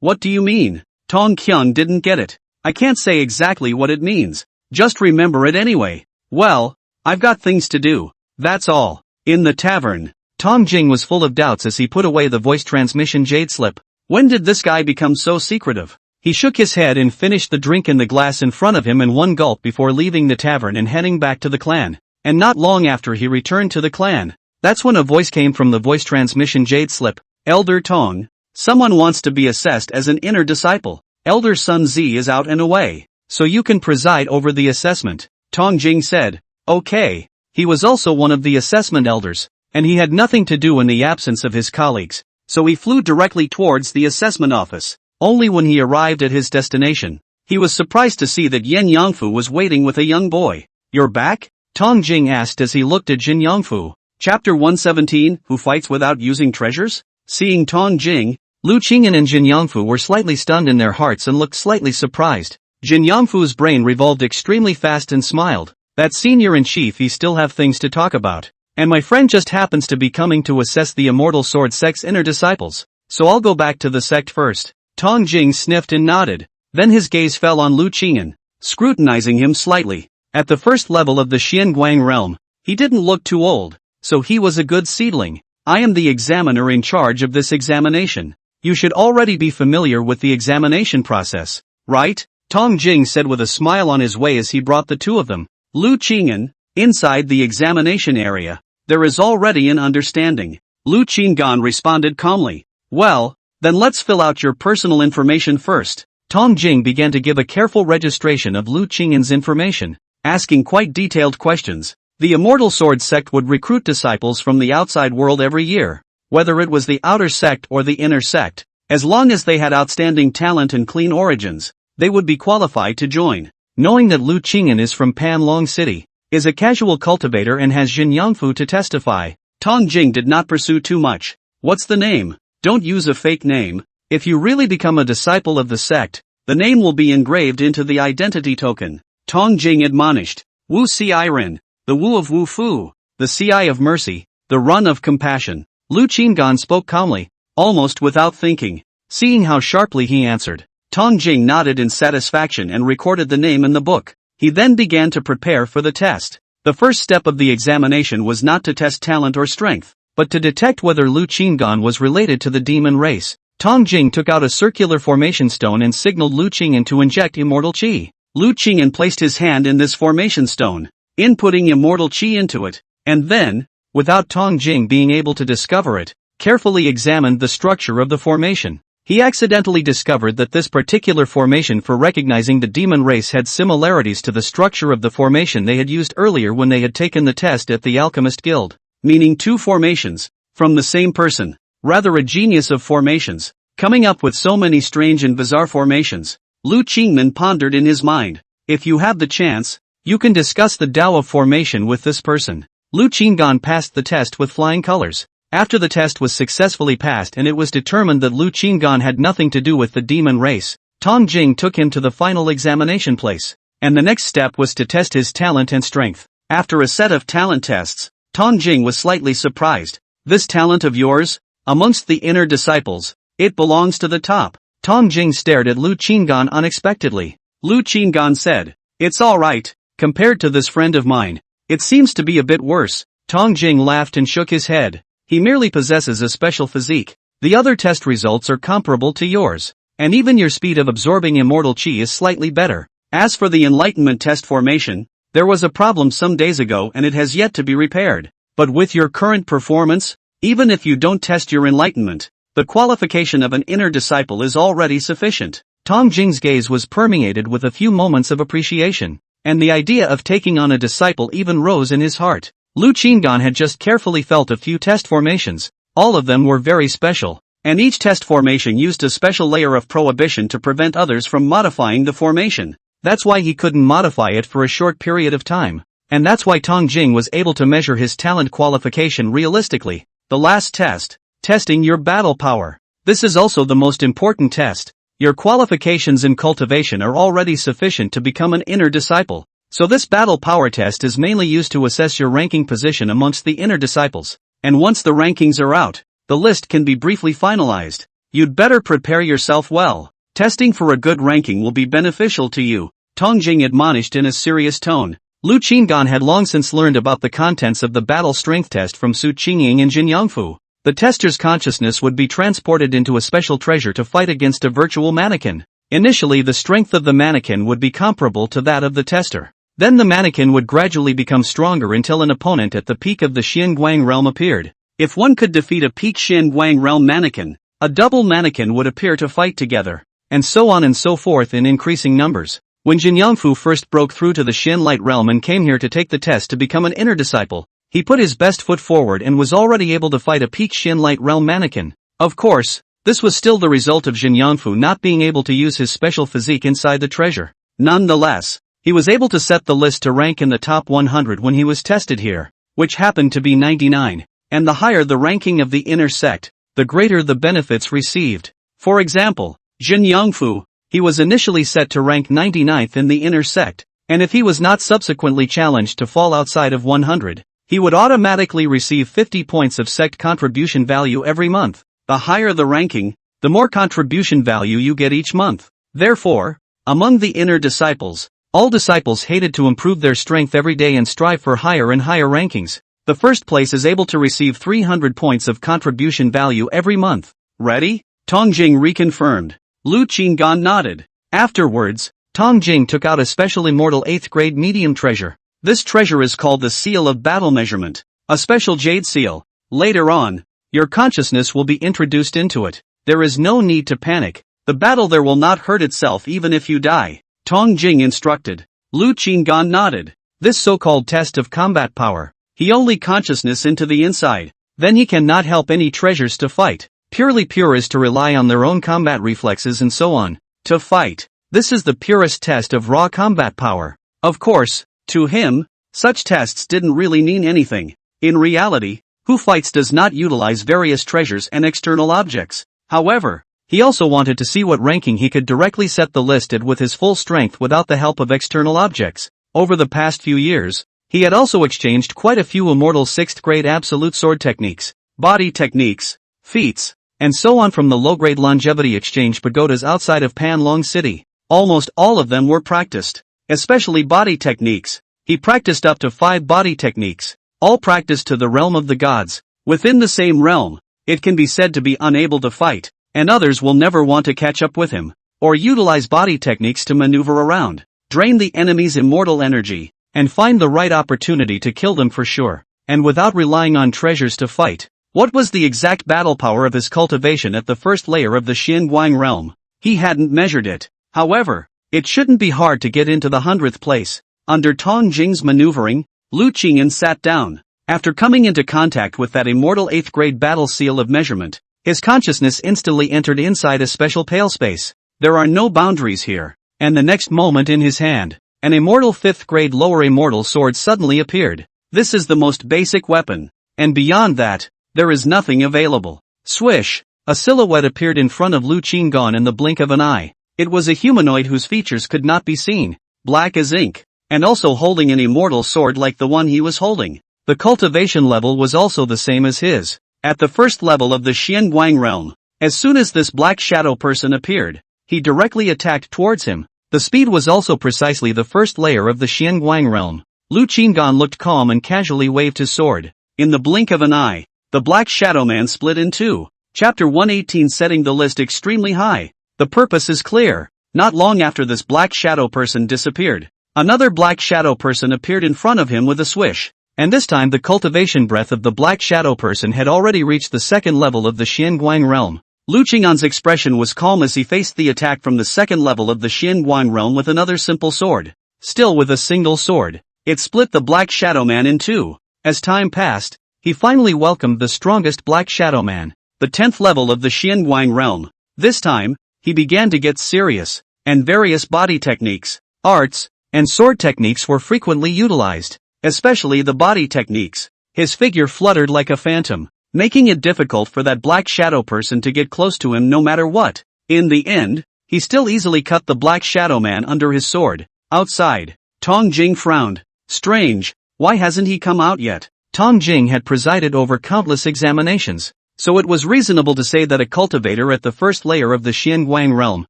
What do you mean?" Tong Qian didn't get it. "I can't say exactly what it means. Just remember it anyway." "Well, I've got things to do. That's all." In the tavern, Tong Jing was full of doubts as he put away the voice transmission jade slip. When did this guy become so secretive? He shook his head and finished the drink in the glass in front of him in one gulp before leaving the tavern and heading back to the clan. And not long after he returned to the clan, that's when a voice came from the voice transmission jade slip. "Elder Tong, someone wants to be assessed as an inner disciple. Elder Sun Zi is out and away, so you can preside over the assessment," Tong Jing said. "Okay." He was also one of the assessment elders, and he had nothing to do in the absence of his colleagues, so he flew directly towards the assessment office. Only when he arrived at his destination, he was surprised to see that Yen Yangfu was waiting with a young boy. "You're back?" Tong Jing asked as he looked at Jin Yangfu. Chapter 117, Who Fights Without Using Treasures? Seeing Tong Jing, Lu Qingyan and Jin Yangfu were slightly stunned in their hearts and looked slightly surprised. Jin Yangfu's brain revolved extremely fast and smiled. "That senior-in-chief, he still have things to talk about. And my friend just happens to be coming to assess the immortal sword sect's inner disciples. So I'll go back to the sect first." Tong Jing sniffed and nodded. Then his gaze fell on Lu Qingyan, scrutinizing him slightly. At the first level of the Xianguang realm, he didn't look too old, so he was a good seedling. I am the examiner in charge of this examination. You should already be familiar with the examination process, right? Tong Jing said with a smile on his way as he brought the two of them. Lu Qing'an, inside the examination area, there is already an understanding. Lu Qing'an responded calmly. Well, then let's fill out your personal information first. Tong Jing began to give a careful registration of Lu Qing'an's information, asking quite detailed questions. The Immortal Sword sect would recruit disciples from the outside world every year, whether it was the outer sect or the inner sect. As long as they had outstanding talent and clean origins, they would be qualified to join. Knowing that Lu Qing'an is from Panlong City, is a casual cultivator and has Jin Yangfu to testify, Tong Jing did not pursue too much. What's the name? Don't use a fake name. If you really become a disciple of the sect, the name will be engraved into the identity token. Tong Jing admonished. Wu Si Ren, the Wu of Wu Fu, the Si of mercy, the Run of compassion. Lu Qing'an spoke calmly, almost without thinking. Seeing how sharply he answered, Tong Jing nodded in satisfaction and recorded the name in the book. He then began to prepare for the test. The first step of the examination was not to test talent or strength, but to detect whether Lu Qing'an was related to the demon race. Tong Jing took out a circular formation stone and signaled Lu Qing'an to inject immortal qi. Lu Qing'an placed his hand in this formation stone, inputting immortal qi into it, and then, without Tong Jing being able to discover it, carefully examined the structure of the formation. He accidentally discovered that this particular formation for recognizing the demon race had similarities to the structure of the formation they had used earlier when they had taken the test at the Alchemist Guild, meaning two formations, from the same person. Rather a genius of formations, coming up with so many strange and bizarre formations. Lu Qing'an pondered in his mind. If you have the chance, you can discuss the Tao of formation with this person. Lu Qing'an passed the test with flying colors. After the test was successfully passed and it was determined that Lu Qing'an had nothing to do with the demon race, Tong Jing took him to the final examination place. And the next step was to test his talent and strength. After a set of talent tests, Tong Jing was slightly surprised. This talent of yours? Amongst the inner disciples, it belongs to the top. Tong Jing stared at Lu Qing'an unexpectedly. Lu Qing'an said, it's alright, compared to this friend of mine, it seems to be a bit worse. Tong Jing laughed and shook his head. He merely possesses a special physique. The other test results are comparable to yours, and even your speed of absorbing immortal qi is slightly better. As for the enlightenment test formation, there was a problem some days ago and it has yet to be repaired. But with your current performance, even if you don't test your enlightenment, the qualification of an inner disciple is already sufficient. Tong Jing's gaze was permeated with a few moments of appreciation, and the idea of taking on a disciple even rose in his heart. Lu Qing'an had just carefully felt a few test formations. All of them were very special, and each test formation used a special layer of prohibition to prevent others from modifying the formation. That's why he couldn't modify it for a short period of time, and that's why Tong Jing was able to measure his talent qualification realistically. The last test, testing your battle power. This is also the most important test. Your qualifications in cultivation are already sufficient to become an inner disciple. So this battle power test is mainly used to assess your ranking position amongst the inner disciples. And once the rankings are out, the list can be briefly finalized. You'd better prepare yourself well. Testing for a good ranking will be beneficial to you, Tong Jing admonished in a serious tone. Lu Qing'an had long since learned about the contents of the battle strength test from Su Qingying and Jin Yangfu. The tester's consciousness would be transported into a special treasure to fight against a virtual mannequin. Initially the strength of the mannequin would be comparable to that of the tester. Then the mannequin would gradually become stronger until an opponent at the peak of the Xianguang realm appeared. If one could defeat a peak Xianguang realm mannequin, a double mannequin would appear to fight together, and so on and so forth in increasing numbers. When Jin Yangfu first broke through to the Xian Light realm and came here to take the test to become an inner disciple, he put his best foot forward and was already able to fight a peak Xian Light realm mannequin. Of course, this was still the result of Jin Yangfu not being able to use his special physique inside the treasure. Nonetheless, he was able to set the list to rank in the top 100 when he was tested here, which happened to be 99, and the higher the ranking of the inner sect, the greater the benefits received. For example, Jin Yangfu, he was initially set to rank 99th in the inner sect, and if he was not subsequently challenged to fall outside of 100, he would automatically receive 50 points of sect contribution value every month. The higher the ranking, the more contribution value you get each month. Therefore, among the inner disciples, All disciples hated to improve their strength every day and strive for higher and higher rankings. The first place is able to receive 300 points of contribution value every month. Ready? Tong Jing reconfirmed. Lu Qinggan nodded. Afterwards, Tong Jing took out a special immortal 8th grade medium treasure. This treasure is called the Seal of Battle Measurement, a special jade seal. Later on, your consciousness will be introduced into it. There is no need to panic. The battle there will not hurt itself even if you die. Tong Jing instructed. Lu Qinggan nodded. This so-called test of combat power. He only consciousness into the inside. Then he cannot help any treasures to fight. Purely pure is to rely on their own combat reflexes and so on. To fight. This is the purest test of raw combat power. Of course, to him, such tests didn't really mean anything. In reality, who fights does not utilize various treasures and external objects. However, he also wanted to see what ranking he could directly set the list at with his full strength without the help of external objects. Over the past few years, he had also exchanged quite a few immortal 6th grade absolute sword techniques, body techniques, feats, and so on from the low-grade longevity exchange pagodas outside of Panlong City. Almost all of them were practiced, especially body techniques. He practiced up to 5 body techniques, all practiced to the realm of the gods. Within the same realm, it can be said to be unable to fight, and others will never want to catch up with him, or utilize body techniques to maneuver around, drain the enemy's immortal energy, and find the right opportunity to kill them for sure, and without relying on treasures to fight. What was the exact battle power of his cultivation at the first layer of the Xianguang realm? He hadn't measured it. However, it shouldn't be hard to get into the 100th place. Under Tong Jing's maneuvering, Lu Qingyan sat down. After coming into contact with that immortal 8th grade battle seal of measurement, his consciousness instantly entered inside a special pale space. There are no boundaries here. And the next moment in his hand, an immortal 5th grade lower immortal sword suddenly appeared. This is the most basic weapon. And beyond that, there is nothing available. Swish! A silhouette appeared in front of Lu Qinggan in the blink of an eye. It was a humanoid whose features could not be seen, black as ink, and also holding an immortal sword like the one he was holding. The cultivation level was also the same as his. At the first level of the Xianguang realm, as soon as this black shadow person appeared, he directly attacked towards him. The speed was also precisely the first layer of the Xianguang realm. Lu Qinggan looked calm and casually waved his sword. In the blink of an eye, the black shadow man split in two. Chapter 118, setting the list extremely high. The purpose is clear. Not long after this black shadow person disappeared, another black shadow person appeared in front of him with a swish. And this time the cultivation breath of the black shadow person had already reached the second level of the Xianguang realm. Lu Qingyan's expression was calm as he faced the attack from the second level of the Xianguang realm with another simple sword. Still with a single sword, it split the black shadow man in two. As time passed, he finally welcomed the strongest black shadow man, the 10th level of the Xianguang realm. This time, he began to get serious, and various body techniques, arts, and sword techniques were frequently utilized, especially the body techniques. His figure fluttered like a phantom, making it difficult for that black shadow person to get close to him no matter what. In the end, he still easily cut the black shadow man under his sword. Outside, Tong Jing frowned. Strange, why hasn't he come out yet? Tong Jing had presided over countless examinations, so it was reasonable to say that a cultivator at the first layer of the Xianguang realm,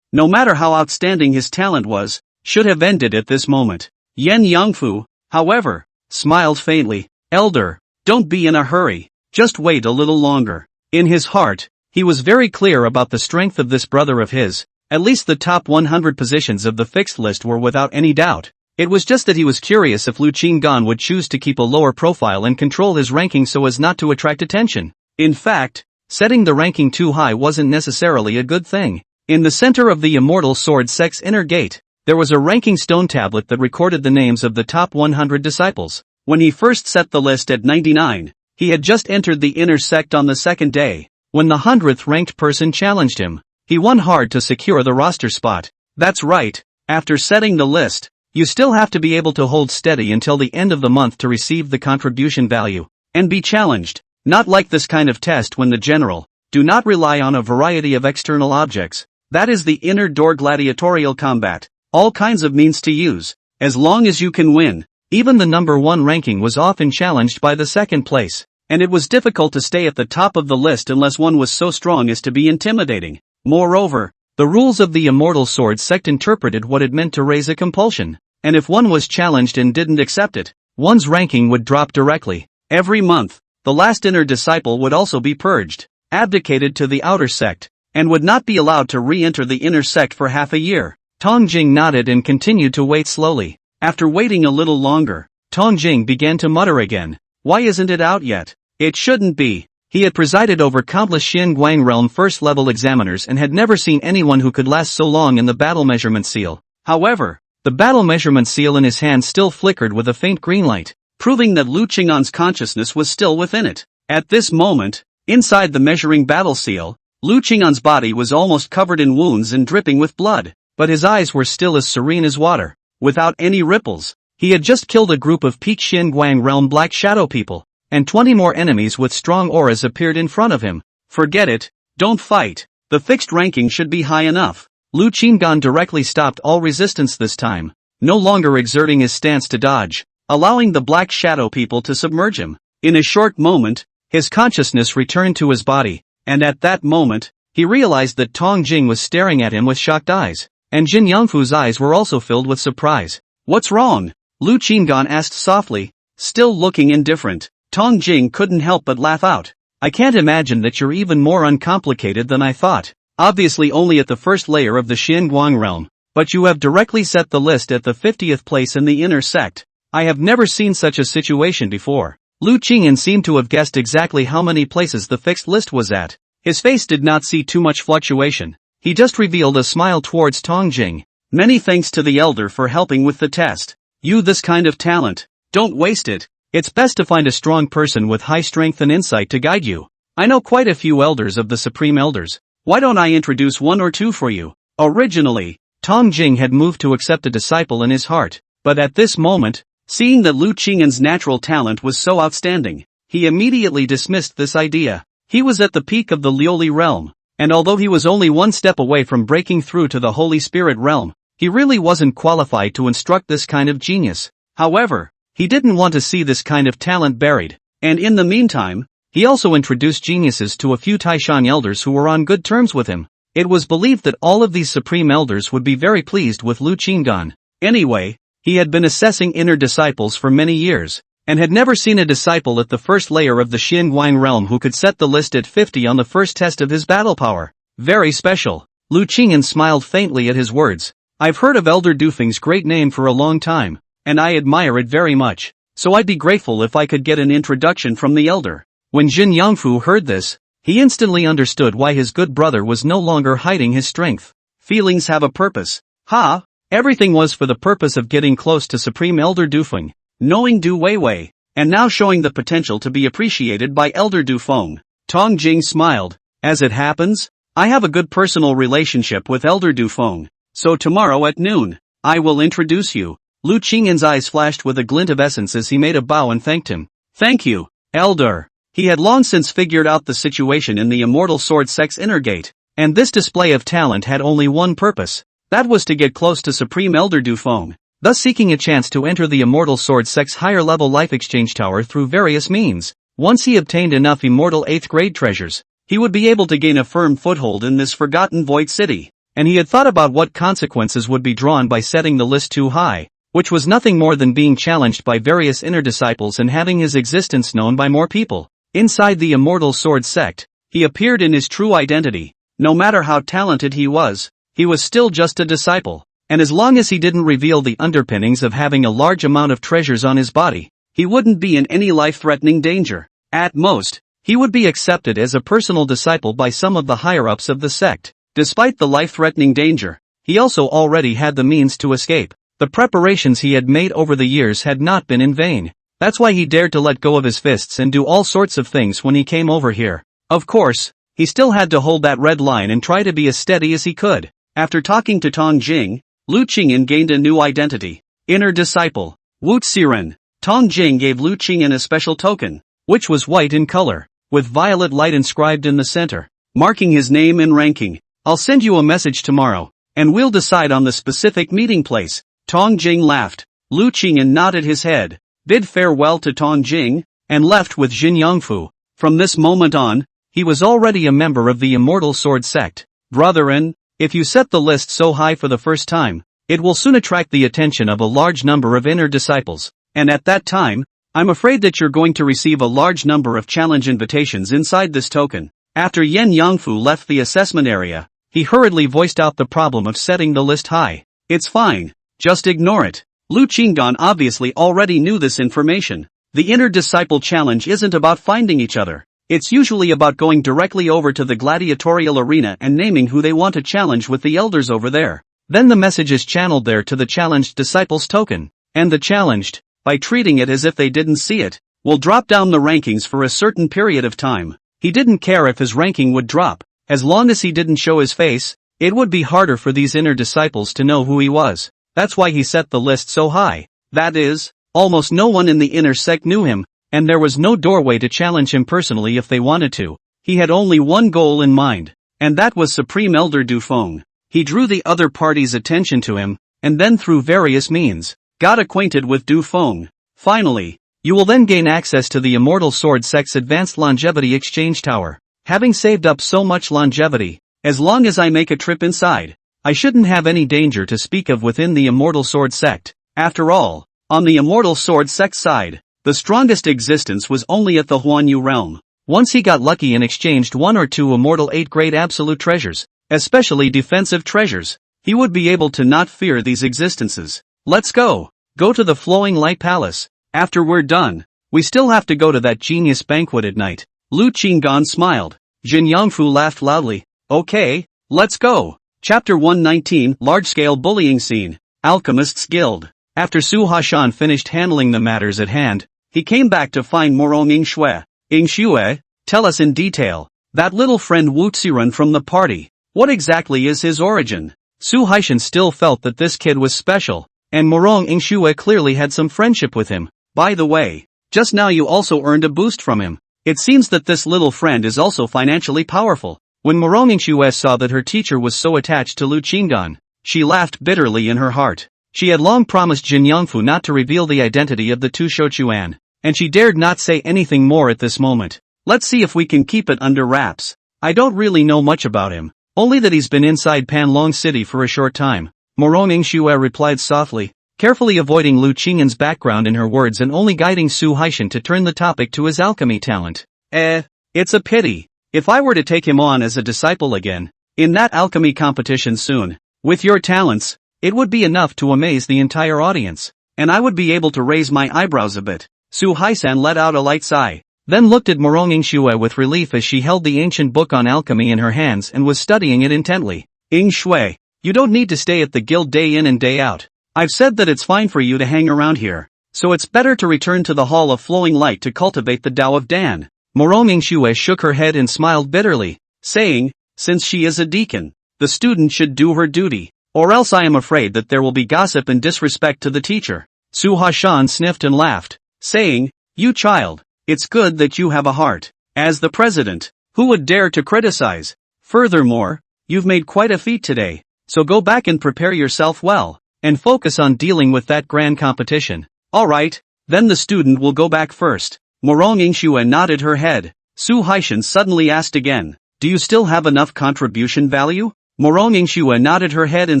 no matter how outstanding his talent was, should have ended at this moment. Yen Yangfu, however, smiled faintly. Elder, don't be in a hurry, just wait a little longer. In his heart, he was very clear about the strength of this brother of his. At least the top 100 positions of the fixed list were without any doubt. It was just that he was curious if Lu Qinggan would choose to keep a lower profile and control his ranking so as not to attract attention. In fact, setting the ranking too high wasn't necessarily a good thing. In the center of the Immortal Sword Sect's inner gate, there was a ranking stone tablet that recorded the names of the top 100 disciples. When he first set the list at 99, he had just entered the inner sect on the second day. When the 100th ranked person challenged him, he won hard to secure the roster spot. That's right, after setting the list, you still have to be able to hold steady until the end of the month to receive the contribution value, and be challenged. Not like this kind of test when the general, do not rely on a variety of external objects. That is the inner door gladiatorial combat. All kinds of means to use, as long as you can win. Even the number 1 ranking was often challenged by the second place, and it was difficult to stay at the top of the list unless one was so strong as to be intimidating. Moreover, the rules of the Immortal Sword Sect interpreted what it meant to raise a compulsion. and if one was challenged and didn't accept it, one's ranking would drop directly. Every month, the last inner disciple would also be purged, abdicated to the outer sect, and would not be allowed to re-enter the inner sect for half a year. Tong Jing nodded and continued to wait slowly. After waiting a little longer, Tong Jing began to mutter again. "Why isn't it out yet? It shouldn't be." He had presided over countless Xin Guang realm first-level examiners and had never seen anyone who could last so long in the battle measurement seal. However, the battle measurement seal in his hand still flickered with a faint green light, proving that Lu Qing'an's consciousness was still within it. At this moment, inside the measuring battle seal, Lu Qing'an's body was almost covered in wounds and dripping with blood, but his eyes were still as serene as water, without any ripples. He had just killed a group of peak Xin Guang realm black shadow people, and 20 more enemies with strong auras appeared in front of him. "Forget it, don't fight. The fixed ranking should be high enough." Lu Qing'an directly stopped all resistance this time, no longer exerting his stance to dodge, allowing the black shadow people to submerge him. In a short moment, his consciousness returned to his body, and at that moment, he realized that Tong Jing was staring at him with shocked eyes, and Jin Yangfu's eyes were also filled with surprise. "What's wrong?" Lu Qing'an asked softly, still looking indifferent. Tong Jing couldn't help but laugh out. "I can't imagine that you're even more uncomplicated than I thought. Obviously only at the first layer of the Xin Guang realm, but you have directly set the list at the 50th place in the inner sect. I have never seen such a situation before." Lu Qing'an seemed to have guessed exactly how many places the fixed list was at. His face did not see too much fluctuation. He just revealed a smile towards Tong Jing. "Many thanks to the elder for helping with the test. You this kind of talent, don't waste it. It's best to find a strong person with high strength and insight to guide you. I know quite a few elders of the Supreme Elders. Why don't I introduce one or two for you?" Originally, Tong Jing had moved to accept a disciple in his heart, but at this moment, seeing that Lu Qing'an's natural talent was so outstanding, he immediately dismissed this idea. He was at the peak of the Liuli realm, and although he was only one step away from breaking through to the Holy Spirit realm, he really wasn't qualified to instruct this kind of genius. However, he didn't want to see this kind of talent buried, and in the meantime, he also introduced geniuses to a few Taishan elders who were on good terms with him. It was believed that all of these supreme elders would be very pleased with Lu Qing'an. Anyway, he had been assessing inner disciples for many years, and had never seen a disciple at the first layer of the Xin Guang realm who could set the list at 50 on the first test of his battle power. Very special. Lu Qing'an smiled faintly at his words. "I've heard of Elder Dufeng's great name for a long time, and I admire it very much, so I'd be grateful if I could get an introduction from the elder." When Jin Yangfu heard this, he instantly understood why his good brother was no longer hiding his strength. Feelings have a purpose. Ha! Everything was for the purpose of getting close to Supreme Elder Dufeng, knowing Du Weiwei, and now showing the potential to be appreciated by Elder Dufeng. Tong Jing smiled. "As it happens, I have a good personal relationship with Elder Dufeng, so tomorrow at noon, I will introduce you." Lu Qing'an's eyes flashed with a glint of essence as he made a bow and thanked him. "Thank you, Elder." He had long since figured out the situation in the Immortal Sword Sect's inner gate, and this display of talent had only one purpose. That was to get close to Supreme Elder Dufeng, thus seeking a chance to enter the Immortal Sword Sect's higher-level life exchange tower through various means. Once he obtained enough Immortal 8th grade treasures, he would be able to gain a firm foothold in this forgotten void city, and he had thought about what consequences would be drawn by setting the list too high, which was nothing more than being challenged by various inner disciples and having his existence known by more people. Inside the Immortal Sword Sect, he appeared in his true identity. No matter how talented he was still just a disciple, and as long as he didn't reveal the underpinnings of having a large amount of treasures on his body, he wouldn't be in any life-threatening danger. At most, he would be accepted as a personal disciple by some of the higher-ups of the sect. Despite the life-threatening danger, he also already had the means to escape. The preparations he had made over the years had not been in vain. That's why he dared to let go of his fists and do all sorts of things when he came over here. Of course, he still had to hold that red line and try to be as steady as he could. After talking to Tong Jing, Lu Qing'an gained a new identity. Inner disciple, Wu Xiren. Tong Jing gave Lu Qing'an a special token, which was white in color, with violet light inscribed in the center, marking his name and ranking. "I'll send you a message tomorrow, and we'll decide on the specific meeting place." Tong Jing laughed. Lu Qing'an nodded his head, bid farewell to Tong Jing, and left with Jin Yangfu. From this moment on, he was already a member of the Immortal Sword Sect. "Brethren, if you set the list so high for the first time, It will soon attract the attention of a large number of inner disciples, and at that time, I'm afraid that you're going to receive a large number of challenge invitations inside this token. After Yen Yangfu left the assessment area, he hurriedly voiced out the problem of setting the list high. It's fine, just ignore it. Lu Qinggan obviously already knew this information. The inner disciple challenge isn't about finding each other. It's usually about going directly over to the gladiatorial arena and naming who they want to challenge with the elders over there. Then the message is channeled there to the challenged disciples token, and the challenged, by treating it as if they didn't see it, will drop down the rankings for a certain period of time. He didn't care if his ranking would drop, as long as he didn't show his face. It would be harder for these inner disciples to know who he was. That's why he set the list so high. That is, almost no one in the inner sect knew him, and there was no doorway to challenge him personally if they wanted to. He had only one goal in mind, and that was Supreme Elder Du Feng. He drew the other party's attention to him, and then through various means, got acquainted with Du Feng. Finally, you will then gain access to the Immortal Sword Sect's Advanced Longevity Exchange Tower. Having saved up so much longevity, as long as I make a trip inside, I shouldn't have any danger to speak of within the Immortal Sword Sect. After all, on the Immortal Sword Sect side, the strongest existence was only at the Huanyu realm. Once he got lucky and exchanged 1 or 2 Immortal 8-grade absolute treasures, especially defensive treasures, he would be able to not fear these existences. Let's go to the Flowing Light Palace. After we're done, we still have to go to that genius banquet at night. Lu Qinggan smiled. Jin Yangfu laughed loudly. Okay, let's go. Chapter 119, Large-Scale Bullying Scene. Alchemist's Guild. After Su Hashan finished handling the matters at hand, he came back to find Morong Yingxue. Yingxue, tell us in detail. That little friend Wu Xiren from the party. What exactly is his origin? Su Haishan still felt that this kid was special, and Morong Yingxue clearly had some friendship with him. By the way, just now you also earned a boost from him. It seems that this little friend is also financially powerful. When Morong Yingxue saw that her teacher was so attached to Lu Qinggan, she laughed bitterly in her heart. She had long promised Jin Yangfu not to reveal the identity of the two Shouquan, and she dared not say anything more at this moment. Let's see if we can keep it under wraps. I don't really know much about him, only that he's been inside Panlong City for a short time. Morong Yingxue replied softly, carefully avoiding Lu Qinggan's background in her words and only guiding Su Haishan to turn the topic to his alchemy talent. It's a pity. If I were to take him on as a disciple again, in that alchemy competition soon, with your talents, it would be enough to amaze the entire audience, and I would be able to raise my eyebrows a bit. Su Haishan let out a light sigh, then looked at Morong Yingxue with relief as she held the ancient book on alchemy in her hands and was studying it intently. Yingxue, you don't need to stay at the guild day in and day out. I've said that it's fine for you to hang around here, so it's better to return to the Hall of Flowing Light to cultivate the Tao of Dan. Morong Yingxue shook her head and smiled bitterly, saying, since she is a deacon, the student should do her duty, or else I am afraid that there will be gossip and disrespect to the teacher. Su Hashan sniffed and laughed, saying, you child, it's good that you have a heart. As the president, who would dare to criticize? Furthermore, you've made quite a feat today, so go back and prepare yourself well, and focus on dealing with that grand competition. Alright, then the student will go back first. Morong Yingxue nodded her head. Su Haishan suddenly asked again, do you still have enough contribution value? Morong Yingxue nodded her head and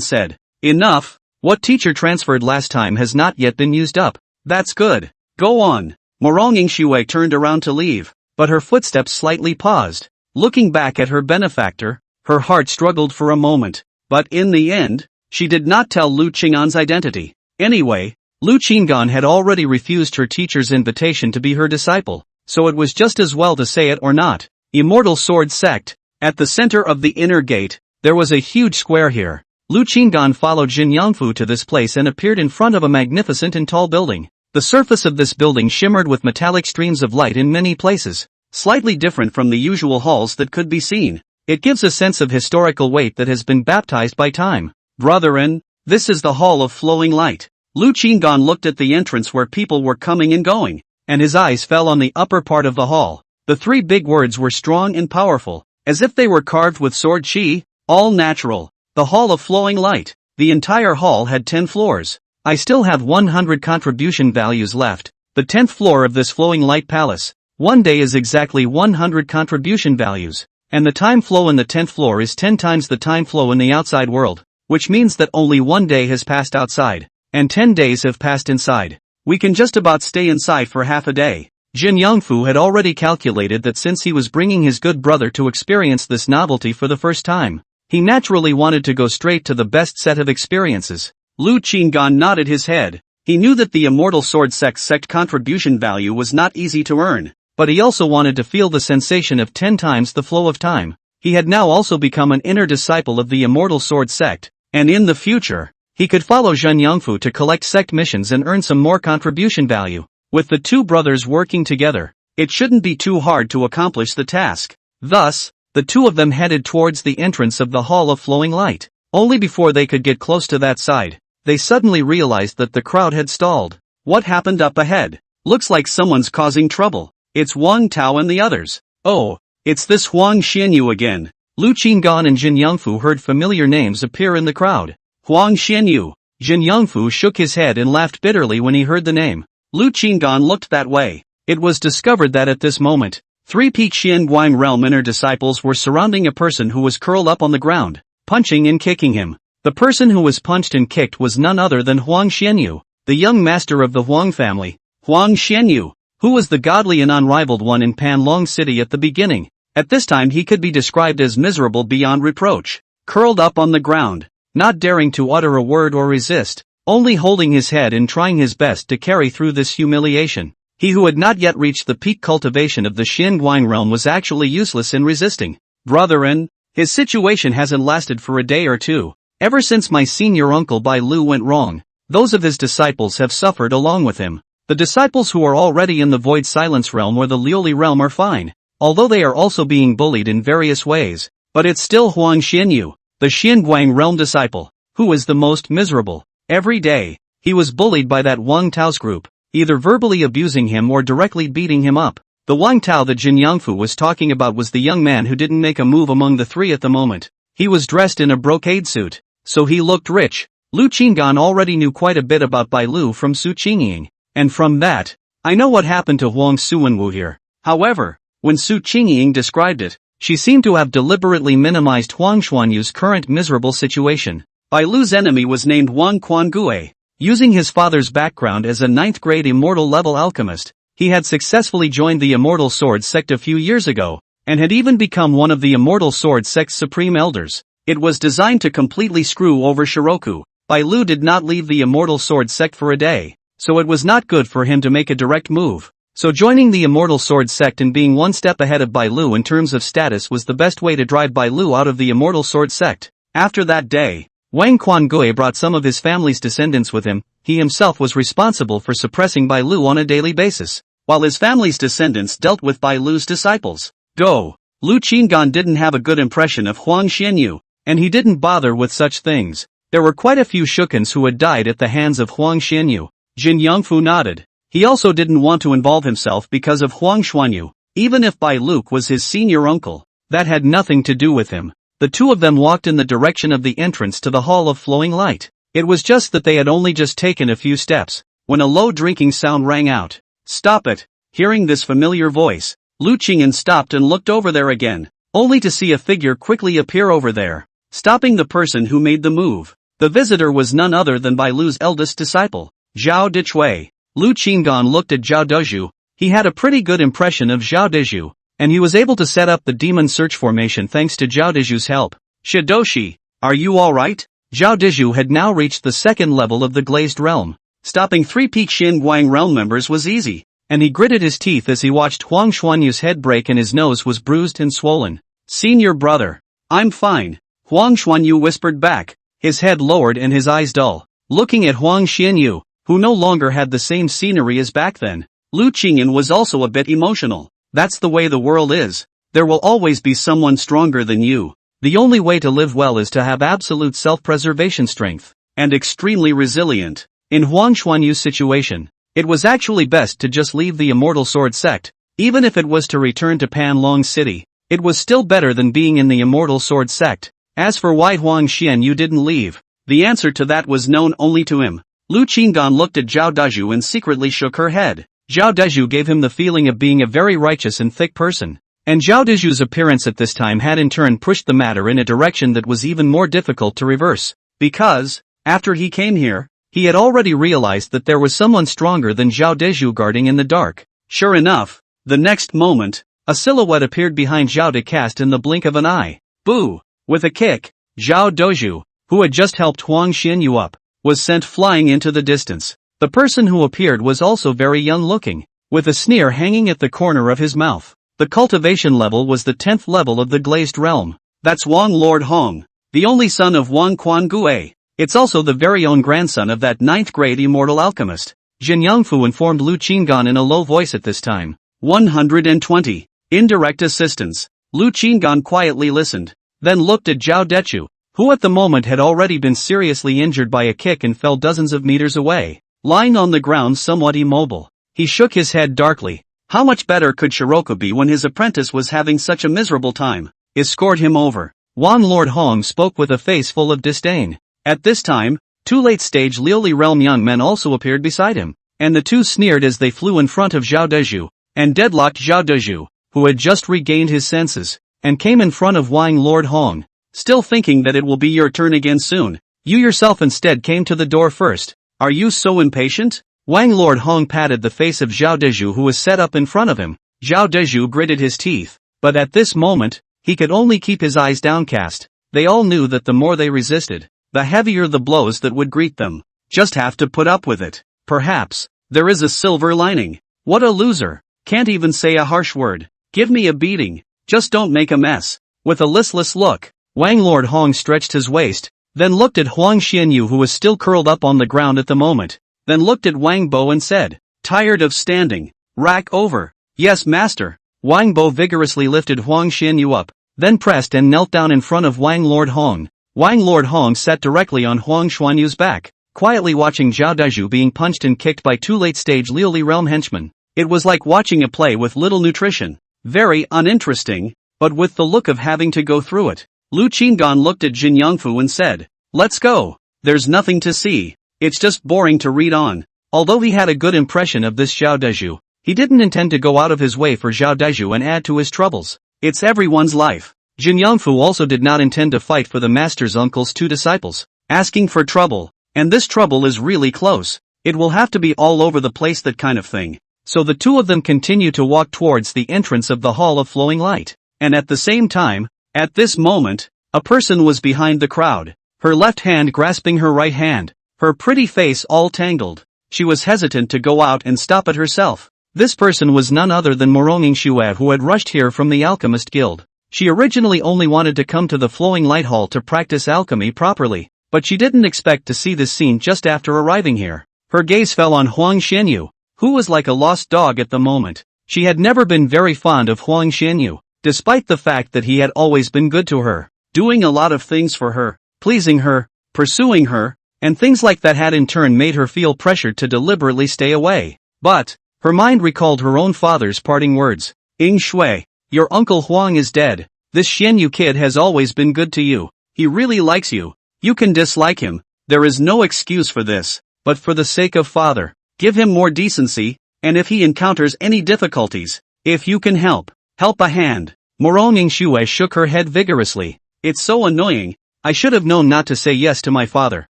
said, enough. What teacher transferred last time has not yet been used up. That's good. Go on. Morong Yingxue turned around to leave, but her footsteps slightly paused. Looking back at her benefactor, her heart struggled for a moment, but in the end, she did not tell Lu Qinggan's identity. Anyway, Lu Qinggan had already refused her teacher's invitation to be her disciple, so it was just as well to say it or not. Immortal Sword Sect. At the center of the inner gate, there was a huge square here. Lu Qinggan followed Jin Yangfu to this place and appeared in front of a magnificent and tall building. The surface of this building shimmered with metallic streams of light in many places, slightly different from the usual halls that could be seen. It gives a sense of historical weight that has been baptized by time. Brethren, this is the Hall of Flowing Light. Lu Qinggan looked at the entrance where people were coming and going, and his eyes fell on the upper part of the hall. The 3 big words were strong and powerful, as if they were carved with sword chi, all natural. The Hall of Flowing Light. The entire hall had 10 floors. I still have 100 contribution values left. The 10th floor of this Flowing Light Palace. One day is exactly 100 contribution values, and the time flow in the 10th floor is 10 times the time flow in the outside world. which means that only 1 day has passed outside, and 10 days have passed inside. We can just about stay inside for half a day. Jin Yongfu had already calculated that since he was bringing his good brother to experience this novelty for the first time, he naturally wanted to go straight to the best set of experiences. Lu Qinggan nodded his head. He knew that the Immortal Sword sect contribution value was not easy to earn, but he also wanted to feel the sensation of 10 times the flow of time. He had now also become an inner disciple of the Immortal Sword sect, and in the future, he could follow Jin Yongfu to collect sect missions and earn some more contribution value. With the two brothers working together, it shouldn't be too hard to accomplish the task. Thus, the two of them headed towards the entrance of the Hall of Flowing Light. Only before they could get close to that side, they suddenly realized that the crowd had stalled. What happened up ahead? Looks like someone's causing trouble. It's Wang Tao and the others. Oh, it's this Huang Xianyu again. Lu Qinggan and Jin Yongfu heard familiar names appear in the crowd. Huang Xianyu. Jin Yongfu shook his head and laughed bitterly when he heard the name. Lu Qinggan looked that way. It was discovered that at this moment, 3 peak Xianguang realm inner disciples were surrounding a person who was curled up on the ground, punching and kicking him. The person who was punched and kicked was none other than Huang Xianyu, the young master of the Huang family. Huang Xianyu, who was the godly and unrivaled one in Panlong City at the beginning. At this time he could be described as miserable beyond reproach, curled up on the ground, not daring to utter a word or resist, only holding his head and trying his best to carry through this humiliation. He who had not yet reached the peak cultivation of the Xianguang realm was actually useless in resisting. Brethren, his situation hasn't lasted for a day or two. Ever since my senior uncle Bai Lu went wrong, those of his disciples have suffered along with him. The disciples who are already in the Void Silence realm or the Liuli realm are fine, although they are also being bullied in various ways. But it's still Huang Xianyu, the Xianguang realm disciple, who is the most miserable. Every day, he was bullied by that Wang Tao's group, either verbally abusing him or directly beating him up. The Wang Tao that Jin Yongfu was talking about was the young man who didn't make a move among the three at the moment. He was dressed in a brocade suit, so he looked rich. Lu Qinggan already knew quite a bit about Bai Lu from Su Qingying, and from that, I know what happened to Huang Suwenwu here. However, when Su Qingying described it, she seemed to have deliberately minimized Huang Xuanyu's current miserable situation. Bai Lu's enemy was named Wang Quangue. Using his father's background as a 9th grade immortal level alchemist, he had successfully joined the Immortal Sword sect a few years ago, and had even become one of the Immortal Sword sect's supreme elders. It was designed to completely screw over Shiroku. Bai Lu did not leave the Immortal Sword sect for a day, so it was not good for him to make a direct move. So joining the Immortal Sword sect and being one step ahead of Bai Lu in terms of status was the best way to drive Bai Lu out of the Immortal Sword sect. After that day, Wang Quangue brought some of his family's descendants with him. He himself was responsible for suppressing Bai Lu on a daily basis, while his family's descendants dealt with Bai Lu's disciples. Lu Qinggan didn't have a good impression of Huang Xianyu, and he didn't bother with such things. There were quite a few Shouquans who had died at the hands of Huang Xianyu. Jin Yongfu nodded. He also didn't want to involve himself because of Huang Xuanyu, even if Bai Lu was his senior uncle. That had nothing to do with him. The two of them walked in the direction of the entrance to the Hall of Flowing Light. It was just that they had only just taken a few steps, when a low drinking sound rang out. Stop it! Hearing this familiar voice, Lu Qingyan stopped and looked over there again, only to see a figure quickly appear over there, stopping the person who made the move. The visitor was none other than Bai Lu's eldest disciple, Zhao Dichui. Lu Qinggan looked at Zhao Dezhu. He had a pretty good impression of Zhao Dezhu, and he was able to set up the demon search formation thanks to Zhao Dezhu's help. Shidoshi, are you alright? Zhao Dezhu had now reached the 2nd level of the Glazed Realm. Stopping 3 peak Xinguang realm members was easy, and he gritted his teeth as he watched Huang Xuanyu's head break and his nose was bruised and swollen. Senior brother, I'm fine, Huang Xuanyu whispered back, his head lowered and his eyes dull, looking at Huang Xianyu, who no longer had the same scenery as back then. Lu Qingyan was also a bit emotional. That's the way the world is. There will always be someone stronger than you. The only way to live well is to have absolute self-preservation strength, and extremely resilient. In Huang Xuanyu's situation, it was actually best to just leave the Immortal Sword sect. Even if it was to return to Panlong City, it was still better than being in the Immortal Sword sect. As for why Huang Xianyu didn't leave, the answer to that was known only to him. Lu Qinggan looked at Zhao Dezhu and secretly shook her head. Zhao Dezhu gave him the feeling of being a very righteous and thick person, and Zhao Dezhu's appearance at this time had in turn pushed the matter in a direction that was even more difficult to reverse. Because, after he came here, he had already realized that there was someone stronger than Zhao Deju guarding in the dark. Sure enough, the next moment, a silhouette appeared behind Zhao De cast in the blink of an eye. Boo! With a kick, Zhao Doju, who had just helped Huang Xianyu up, was sent flying into the distance. The person who appeared was also very young-looking, with a sneer hanging at the corner of his mouth. The cultivation level was the 10th level of the glazed realm. That's Wang Lord Hong, the only son of Wang Quan Gue. It's also the very own grandson of that 9th grade immortal alchemist. Jin Yangfu informed Lu Qingan in a low voice at this time. 120. Indirect assistance. Lu Qingan quietly listened, then looked at Zhao Dechu, who at the moment had already been seriously injured by a kick and fell dozens of meters away, lying on the ground somewhat immobile. He shook his head darkly. How much better could Shiroka be when his apprentice was having such a miserable time? Escort him over. Wang Lord Hong spoke with a face full of disdain. At this time, 2 late-stage Liuli realm young men also appeared beside him, and the two sneered as they flew in front of Zhao Deju, and deadlocked Zhao Deju, who had just regained his senses, and came in front of Wang Lord Hong, still thinking that it will be your turn again soon. You yourself instead came to the door first. Are you so impatient? Wang Lord Hong patted the face of Zhao Deju who was set up in front of him. Zhao Deju gritted his teeth, but at this moment, he could only keep his eyes downcast. They all knew that the more they resisted, the heavier the blows that would greet them. Just have to put up with it. Perhaps, there is a silver lining. What a loser. Can't even say a harsh word. Give me a beating. Just don't make a mess. With a listless look, Wang Lord Hong stretched his waist, then looked at Huang Xianyu who was still curled up on the ground at the moment, then looked at Wang Bo and said, tired of standing. Rack over. Yes, master. Wang Bo vigorously lifted Huang Xianyu up, then pressed and knelt down in front of Wang Lord Hong. Wang Lord Hong sat directly on Huang Xuanyu's back, quietly watching Zhao Deju being punched and kicked by 2 late-stage Liuli realm henchmen. It was like watching a play with little nutrition. Very uninteresting, but with the look of having to go through it. Lu Qingan looked at Jin Yangfu and said, let's go. There's nothing to see. It's just boring to read on. Although he had a good impression of this Zhao Deju, he didn't intend to go out of his way for Zhao Deju and add to his troubles. It's everyone's life. Jin Yangfu also did not intend to fight for the master's uncle's 2 disciples, asking for trouble, and this trouble is really close. It will have to be all over the place, that kind of thing. So the two of them continue to walk towards the entrance of the Hall of Flowing Light, and at the same time, at this moment, a person was behind the crowd, her left hand grasping her right hand, her pretty face all tangled. She was hesitant to go out and stop it herself. This person was none other than Moronging Shue, who had rushed here from the Alchemist Guild. She originally only wanted to come to the Flowing Light Hall to practice alchemy properly, but she didn't expect to see this scene just after arriving here. Her gaze fell on Huang Xianyu, who was like a lost dog at the moment. She had never been very fond of Huang Xianyu, despite the fact that he had always been good to her, doing a lot of things for her, pleasing her, pursuing her, and things like that had in turn made her feel pressured to deliberately stay away. But, her mind recalled her own father's parting words. Ying Shui, your uncle Huang is dead. This Xianyu kid has always been good to you. He really likes you. You can dislike him. There is no excuse for this. But for the sake of father, give him more decency, and if he encounters any difficulties, if you can help a hand. Moronging Shue shook her head vigorously. It's so annoying. I should have known not to say yes to my father.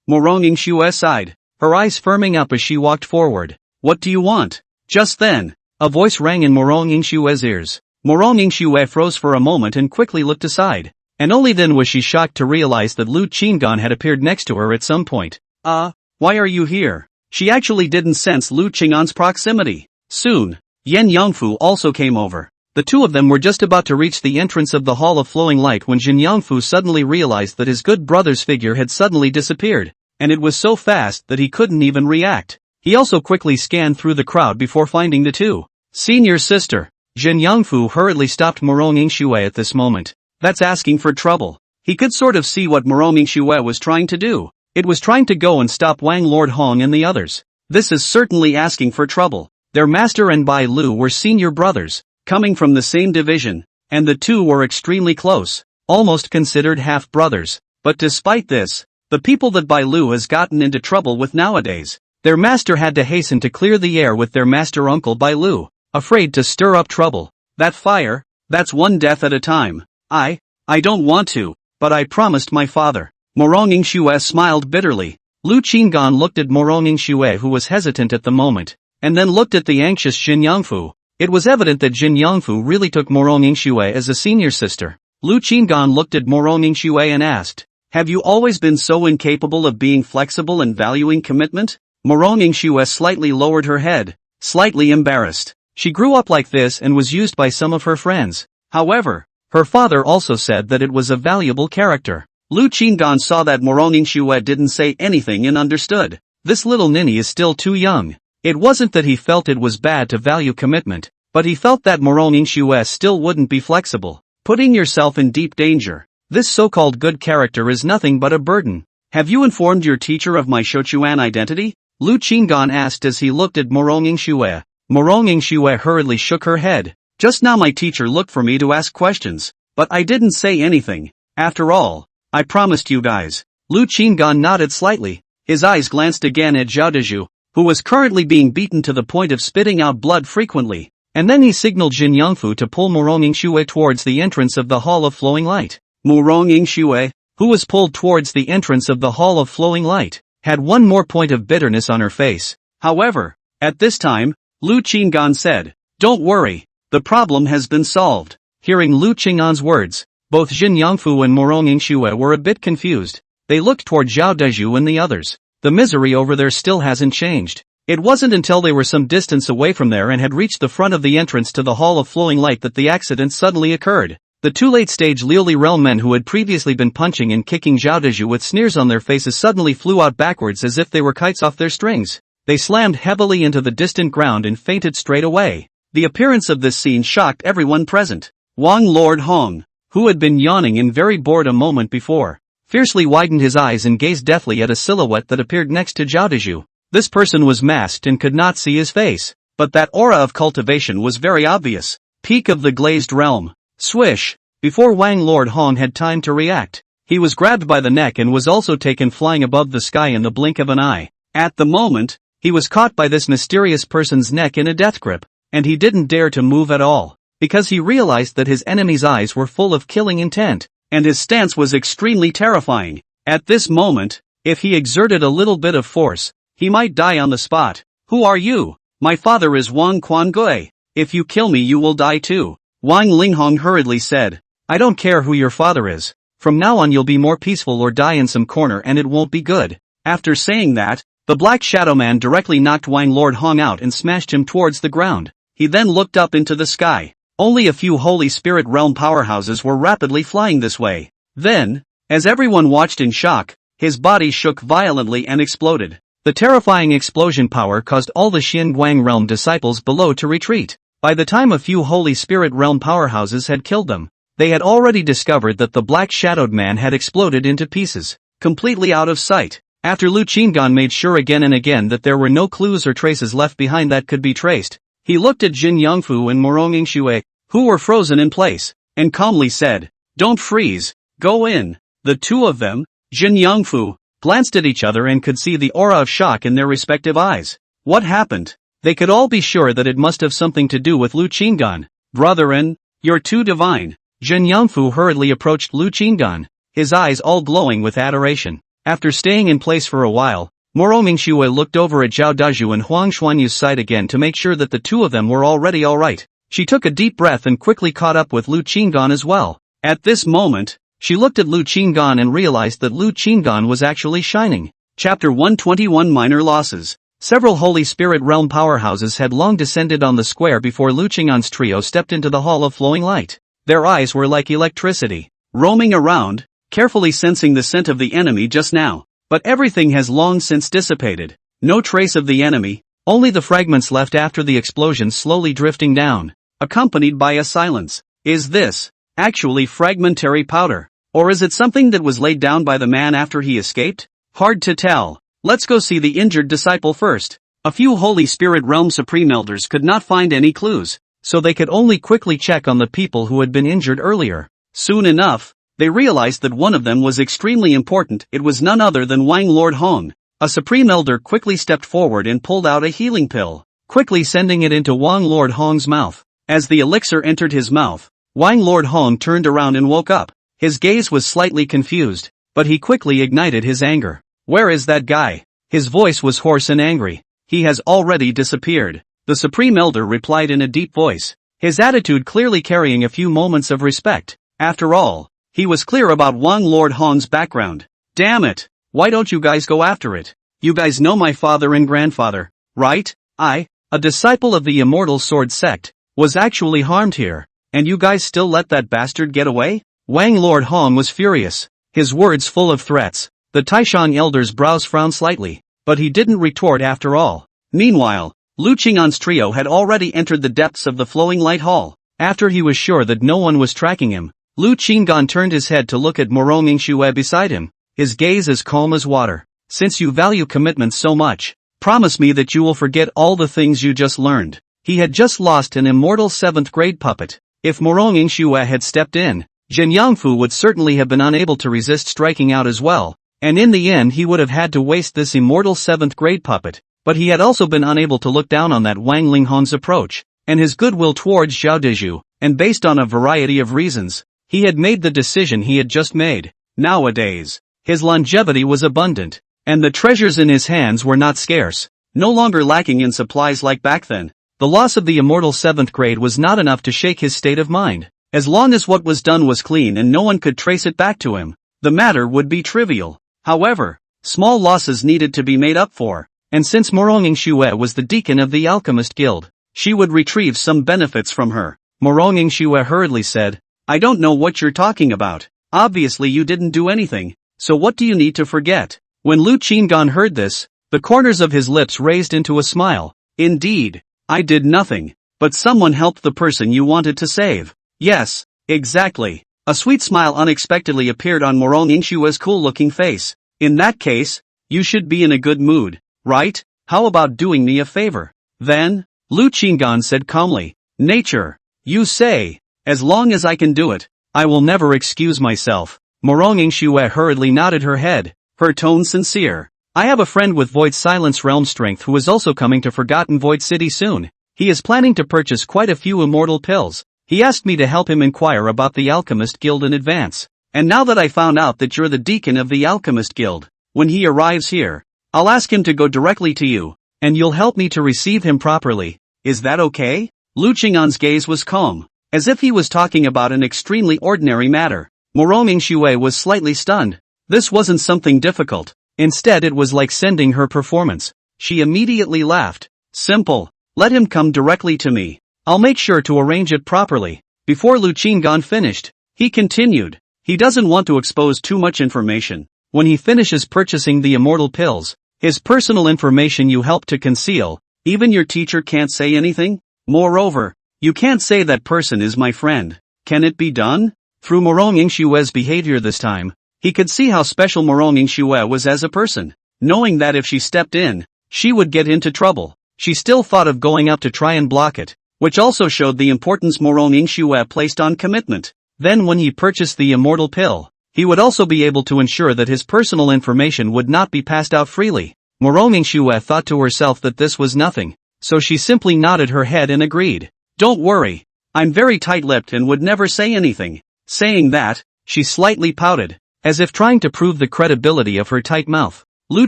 Moronging Shue sighed, her eyes firming up as she walked forward. What do you want? Just then, a voice rang in Moronging Shue's ears. Moronging Shue froze for a moment and quickly looked aside, and only then was she shocked to realize that Lu Qingan had appeared next to her at some point. Why are you here? She actually didn't sense Lu Qingan's proximity. Soon, Yen Yangfu also came over. The two of them were just about to reach the entrance of the Hall of Flowing Light when Jin Yangfu suddenly realized that his good brother's figure had suddenly disappeared, and it was so fast that he couldn't even react. He also quickly scanned through the crowd before finding the two. Senior sister. Jin Yangfu hurriedly stopped Moronging Shue at this moment. That's asking for trouble. He could sort of see what Moronging Shue was trying to do. It was trying to go and stop Wang Lord Hong and the others. This is certainly asking for trouble. Their master and Bai Lu were senior brothers, coming from the same division, and the two were extremely close, almost considered half-brothers. But despite this, the people that Bai Lu has gotten into trouble with nowadays, their master had to hasten to clear the air with their master uncle Bai Lu, afraid to stir up trouble. That fire, that's one death at a time. I don't want to, but I promised my father. Morong Shue smiled bitterly. Lu Qinggan looked at Morong Shue, who was hesitant at the moment, and then looked at the anxious Jin Yangfu. It was evident that Jin Yangfu really took Morong Shue as a senior sister. Lu Qinggan looked at Morong Shue and asked, "Have you always been so incapable of being flexible and valuing commitment?" Morong Shue slightly lowered her head, slightly embarrassed. She grew up like this and was used by some of her friends. However, her father also said that it was a valuable character. Lu Qinggan saw that Morong Shue didn't say anything and understood. This little ninny is still too young. It wasn't that he felt it was bad to value commitment, but he felt that Morong Shue still wouldn't be flexible, putting yourself in deep danger. This so-called good character is nothing but a burden. Have you informed your teacher of my Shouquan identity? Lu Qinggan asked as he looked at Morong Shue. Morong Shue hurriedly shook her head. Just now my teacher looked for me to ask questions, but I didn't say anything. After all, I promised you guys. Lu Qinggan nodded slightly. His eyes glanced again at Zhao Deju, who was currently being beaten to the point of spitting out blood frequently, and then he signaled Jin Yangfu to pull Morong Shue towards the entrance of the Hall of Flowing Light. Morong Shue, who was pulled towards the entrance of the Hall of Flowing Light, had one more point of bitterness on her face. However, at this time, Lu Qinggan said, "Don't worry, the problem has been solved." Hearing Lu Qinggan's words, both Jin Yangfu and Morong Shue were a bit confused. They looked toward Zhao Deju and the others. The misery over there still hasn't changed. It wasn't until they were some distance away from there and had reached the front of the entrance to the Hall of Flowing Light that the accident suddenly occurred. The two late-stage Liuli realm men who had previously been punching and kicking Zhao Deju with sneers on their faces suddenly flew out backwards as if they were kites off their strings. They slammed heavily into the distant ground and fainted straight away. The appearance of this scene shocked everyone present. Huang Lord Huang, who had been yawning and very bored a moment before, fiercely widened his eyes and gazed deathly at a silhouette that appeared next to Zhao Deju. This person was masked and could not see his face, but that aura of cultivation was very obvious. Peak of the glazed realm. Swish! Before Huang Lord Huang had time to react, he was grabbed by the neck and was also taken flying above the sky in the blink of an eye. At the moment, he was caught by this mysterious person's neck in a death grip, and he didn't dare to move at all, because he realized that his enemy's eyes were full of killing intent, and his stance was extremely terrifying. At this moment, if he exerted a little bit of force, he might die on the spot. "Who are you?" "My father is Wang Quangui. If you kill me you will die too," Wang Linghong hurriedly said. "I don't care who your father is. From now on you'll be more peaceful or die in some corner and it won't be good." After saying that, the Black Shadow Man directly knocked Huang Lord Huang out and smashed him towards the ground. He then looked up into the sky. Only a few Holy Spirit Realm powerhouses were rapidly flying this way. Then, as everyone watched in shock, his body shook violently and exploded. The terrifying explosion power caused all the Xin Guang Realm disciples below to retreat. By the time a few Holy Spirit Realm powerhouses had killed them, they had already discovered that the Black Shadowed Man had exploded into pieces, completely out of sight. After Lu Qinggan made sure again and again that there were no clues or traces left behind that could be traced, he looked at Jin Yangfu and Morong Shue, who were frozen in place, and calmly said, "Don't freeze, go in." The two of them, Jin Yangfu, glanced at each other and could see the aura of shock in their respective eyes. What happened? They could all be sure that it must have something to do with Lu Qinggan. "Brethren, you're too divine." Jin Yangfu hurriedly approached Lu Qinggan, his eyes all glowing with adoration. After staying in place for a while, Morong Shue looked over at Zhao Deju and Huang Xuanyu's side again to make sure that the two of them were already alright. She took a deep breath and quickly caught up with Lu Qinggan as well. At this moment, she looked at Lu Qinggan and realized that Lu Qinggan was actually shining. Chapter 121 Minor Losses. Several Holy Spirit Realm powerhouses had long descended on the square before Lu Qinggan's trio stepped into the Hall of Flowing Light. Their eyes were like electricity, roaming around, carefully sensing the scent of the enemy just now. But everything has long since dissipated. No trace of the enemy, only the fragments left after the explosion slowly drifting down, accompanied by a silence. Is this actually fragmentary powder? Or is it something that was laid down by the man after he escaped? Hard to tell. Let's go see the injured disciple first. A few Holy Spirit Realm Supreme Elders could not find any clues, so they could only quickly check on the people who had been injured earlier. Soon enough, they realized that one of them was extremely important. It was none other than Huang Lord Huang. A Supreme Elder quickly stepped forward and pulled out a healing pill, quickly sending it into Huang Lord Huang's mouth. As the elixir entered his mouth, Huang Lord Huang turned around and woke up. His gaze was slightly confused. but he quickly ignited his anger. Where is that guy? His voice was hoarse and angry. He has already disappeared. The Supreme Elder replied in a deep voice, his attitude clearly carrying a few moments of respect. After all, he was clear about Wang Lord Hong's background. Damn it! Why don't you guys go after it? You guys know my father and grandfather, right? I, a disciple of the Immortal Sword sect, was actually harmed here, and you guys still let that bastard get away? Wang Lord Hong was furious, his words full of threats. The Taishang Elder's brows frowned slightly, but he didn't retort after all. Meanwhile, Lu Qing'an's trio had already entered the depths of the flowing light hall. After he was sure that no one was tracking him, Lu Qing'an turned his head to look at Morong Yingxue beside him, his gaze as calm as water. Since you value commitment so much, promise me that you will forget all the things you just learned. He had just lost an immortal 7th grade puppet. If Morong Yingxue had stepped in, Jin Yangfu would certainly have been unable to resist striking out as well, and in the end he would have had to waste this immortal 7th grade puppet, but he had also been unable to look down on that Wang Linghong's approach, and his goodwill towards Zhao Dezhu, and based on a variety of reasons, he had made the decision he had just made. Nowadays, his longevity was abundant, and the treasures in his hands were not scarce, no longer lacking in supplies like back then. The loss of the immortal 7th grade was not enough to shake his state of mind. As long as what was done was clean and no one could trace it back to him, the matter would be trivial. However, small losses needed to be made up for, and since Morong Yingxue was the deacon of the Alchemist Guild, she would retrieve some benefits from her. Morong Yingxue hurriedly said, I don't know what you're talking about. Obviously you didn't do anything, so what do you need to forget? When Lu Qing'an heard this, the corners of his lips raised into a smile. Indeed, I did nothing, but someone helped the person you wanted to save. Yes, exactly. A sweet smile unexpectedly appeared on Morong Yingxue's cool-looking face. In that case, you should be in a good mood, right? How about doing me a favor? Then, Lu Qing'an said calmly, nature, you say, as long as I can do it, I will never excuse myself. Morong Yingxue hurriedly nodded her head, her tone sincere. I have a friend with Void Silence Realm strength who is also coming to Forgotten Void City soon. He is planning to purchase quite a few immortal pills. He asked me to help him inquire about the Alchemist Guild in advance. And now that I found out that you're the deacon of the Alchemist Guild, when he arrives here, I'll ask him to go directly to you, and you'll help me to receive him properly. Is that okay? Lu Qing'an's gaze was calm, as if he was talking about an extremely ordinary matter. Morong Yingxue was slightly stunned. This wasn't something difficult. Instead it was like sending her performance. She immediately laughed. Simple. Let him come directly to me. I'll make sure to arrange it properly. Before Lu Qing'an finished, he continued. He doesn't want to expose too much information. When he finishes purchasing the immortal pills, his personal information you help to conceal, even your teacher can't say anything? Moreover, you can't say that person is my friend. Can it be done? Through Morong Yingxue's behavior this time, he could see how special Morong Yingxue was as a person. Knowing that if she stepped in, she would get into trouble, she still thought of going up to try and block it, which also showed the importance Morong Yingxue placed on commitment. Then when he purchased the immortal pill, he would also be able to ensure that his personal information would not be passed out freely. Morong Yingxue thought to herself that this was nothing, so she simply nodded her head and agreed. Don't worry. I'm very tight-lipped and would never say anything. Saying that, she slightly pouted, as if trying to prove the credibility of her tight mouth. Lu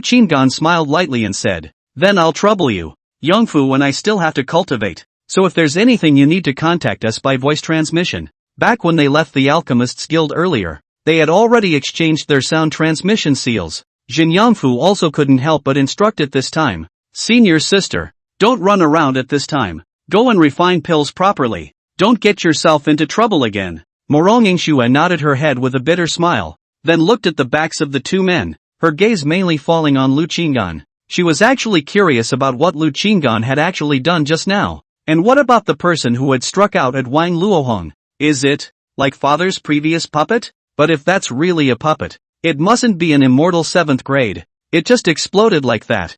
Qing'an smiled lightly and said, then I'll trouble you, Yongfu, and I still have to cultivate, so if there's anything you need to contact us by voice transmission. Back when they left the Alchemists Guild earlier, they had already exchanged their sound transmission seals. Jin Yangfu also couldn't help but instruct at this time. Senior sister, don't run around at this time. Go and refine pills properly. Don't get yourself into trouble again. Morong Yingxue nodded her head with a bitter smile, then looked at the backs of the two men, her gaze mainly falling on Lu Qing'an. She was actually curious about what Lu Qing'an had actually done just now. And what about the person who had struck out at Wang Luohong? Is it, like father's previous puppet? But if that's really a puppet, it mustn't be an immortal 7th grade. It just exploded like that.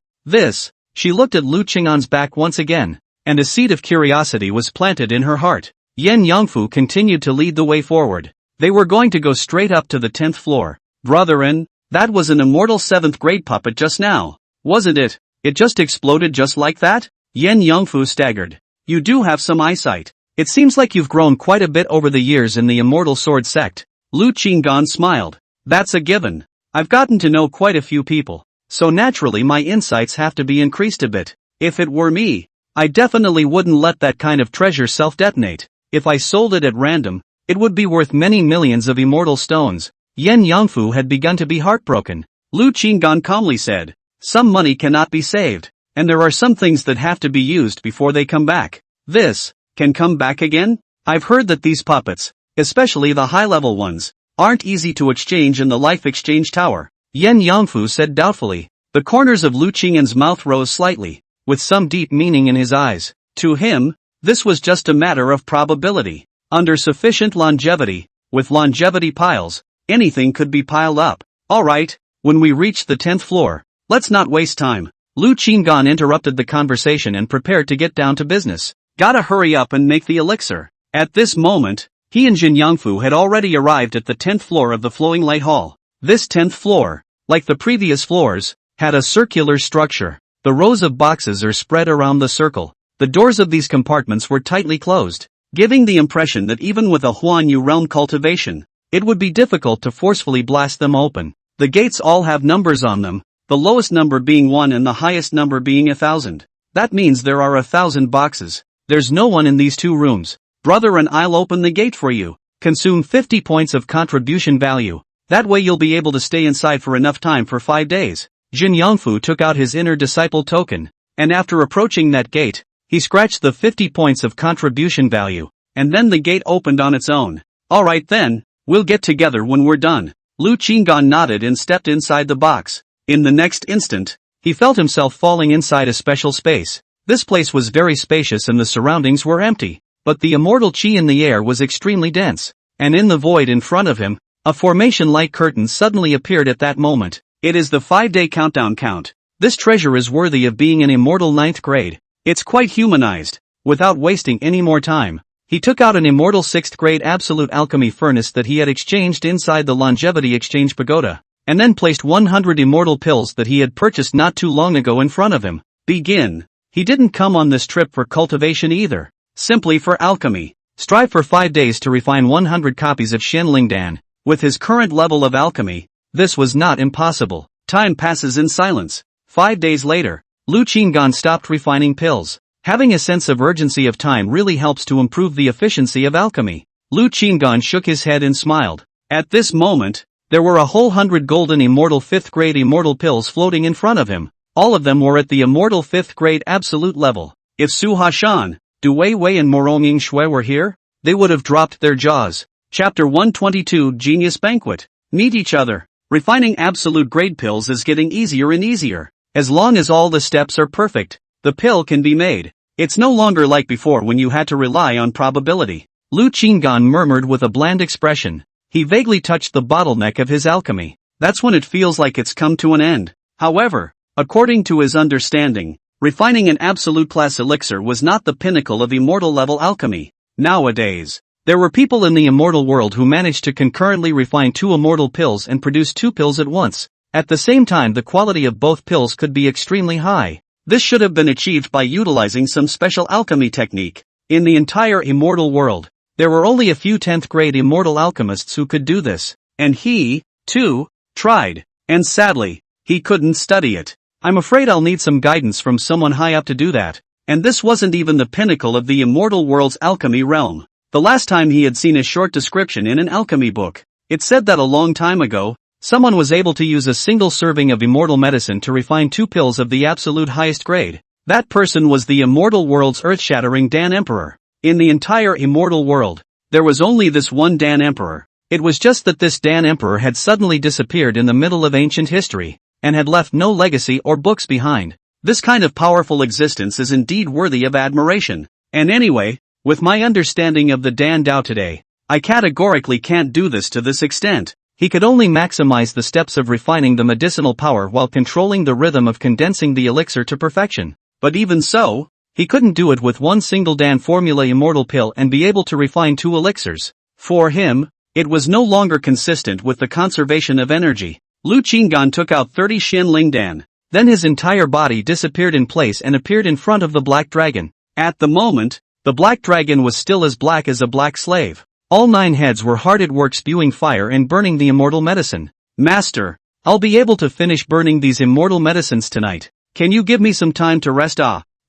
She looked at Lu Qing'an's back once again, and a seed of curiosity was planted in her heart. Yen Yangfu continued to lead the way forward. They were going to go straight up to the 10th floor. Brotherin, that was an immortal 7th grade puppet just now, wasn't it? It just exploded just like that? Yen Yangfu staggered. You do have some eyesight. It seems like you've grown quite a bit over the years in the Immortal Sword sect. Lu Qing'an smiled. That's a given. I've gotten to know quite a few people, so naturally my insights have to be increased a bit. If it were me, I definitely wouldn't let that kind of treasure self-detonate. If I sold it at random, it would be worth many millions of immortal stones. Yen Yangfu had begun to be heartbroken. Lu Qinggan calmly said, some money cannot be saved, and there are some things that have to be used before they come back. This can come back again? I've heard that these puppets, especially the high-level ones, aren't easy to exchange in the life exchange tower. Yen Yangfu said doubtfully. The corners of Lu Qinggan's mouth rose slightly, with some deep meaning in his eyes. To him, this was just a matter of probability. Under sufficient longevity, with longevity piles, anything could be piled up. Alright, when we reach the 10th floor, let's not waste time. Lu Qinggan interrupted the conversation and prepared to get down to business. Gotta hurry up and make the elixir. At this moment, he and Jin Yangfu had already arrived at the 10th floor of the Flowing Light Hall. This 10th floor, like the previous floors, had a circular structure. The rows of boxes are spread around the circle. The doors of these compartments were tightly closed, giving the impression that even with a Huan Yu realm cultivation, it would be difficult to forcefully blast them open. The gates all have numbers on them, the lowest number being 1 and the highest number being 1,000. That means there are 1,000 boxes. There's no one in these two rooms. Brother, and I'll open the gate for you. Consume 50 points of contribution value. That way you'll be able to stay inside for enough time for 5 days. Jin Yangfu took out his inner disciple token, and after approaching that gate, he scratched the 50 points of contribution value, and then the gate opened on its own. Alright then, we'll get together when we're done. Lu Qinggan nodded and stepped inside the box. In the next instant, he felt himself falling inside a special space. This place was very spacious and the surroundings were empty. But the immortal chi in the air was extremely dense, and in the void in front of him, a formation-like curtain suddenly appeared at that moment. It is the 5-day countdown count. This treasure is worthy of being an immortal 9th grade. It's quite humanized. Without wasting any more time, he took out an immortal 6th grade absolute alchemy furnace that he had exchanged inside the longevity exchange pagoda, and then placed 100 immortal pills that he had purchased not too long ago in front of him. Begin. He didn't come on this trip for cultivation either. Simply for alchemy. Strive for 5 days to refine 100 copies of Shenlingdan. With his current level of alchemy, this was not impossible. Time passes in silence. 5 days later, Lu Qinggan stopped refining pills. Having a sense of urgency of time really helps to improve the efficiency of alchemy. Lu Qinggan shook his head and smiled. At this moment, there were a whole 100 golden immortal 5th grade immortal pills floating in front of him. All of them were at the immortal 5th grade absolute level. If Su Hashan, Du Wei Wei and Morong Shui were here, they would have dropped their jaws. Chapter 122 Genius Banquet. Meet each other. Refining absolute grade pills is getting easier and easier. As long as all the steps are perfect, the pill can be made. It's no longer like before when you had to rely on probability. Lu Qinggan murmured with a bland expression. He vaguely touched the bottleneck of his alchemy. That's when it feels like it's come to an end. However, according to his understanding, refining an absolute class elixir was not the pinnacle of immortal level alchemy. Nowadays, there were people in the immortal world who managed to concurrently refine 2 immortal pills and produce 2 pills at once. At the same time, the quality of both pills could be extremely high. This should have been achieved by utilizing some special alchemy technique. In the entire immortal world, there were only a few 10th grade immortal alchemists who could do this. And he, too, tried. And sadly, he couldn't study it. I'm afraid I'll need some guidance from someone high up to do that. And this wasn't even the pinnacle of the immortal world's alchemy realm. The last time he had seen a short description in an alchemy book, it said that a long time ago, someone was able to use a single serving of immortal medicine to refine 2 pills of the absolute highest grade. That person was the immortal world's earth-shattering Dan Emperor. In the entire immortal world, there was only this one Dan Emperor. It was just that this Dan Emperor had suddenly disappeared in the middle of ancient history, and had left no legacy or books behind. This kind of powerful existence is indeed worthy of admiration. And anyway, with my understanding of the Dan Dao today, I categorically can't do this to this extent. He could only maximize the steps of refining the medicinal power while controlling the rhythm of condensing the elixir to perfection. But even so, he couldn't do it with one single Dan formula immortal pill and be able to refine 2 elixirs. For him, it was no longer consistent with the conservation of energy. Lu Qinggan took out 30 Shenlingdan. Then his entire body disappeared in place and appeared in front of the black dragon. At the moment, the black dragon was still as black as a black slave. All 9 heads were hard at work spewing fire and burning the immortal medicine. Master, I'll be able to finish burning these immortal medicines tonight. Can you give me some time to rest?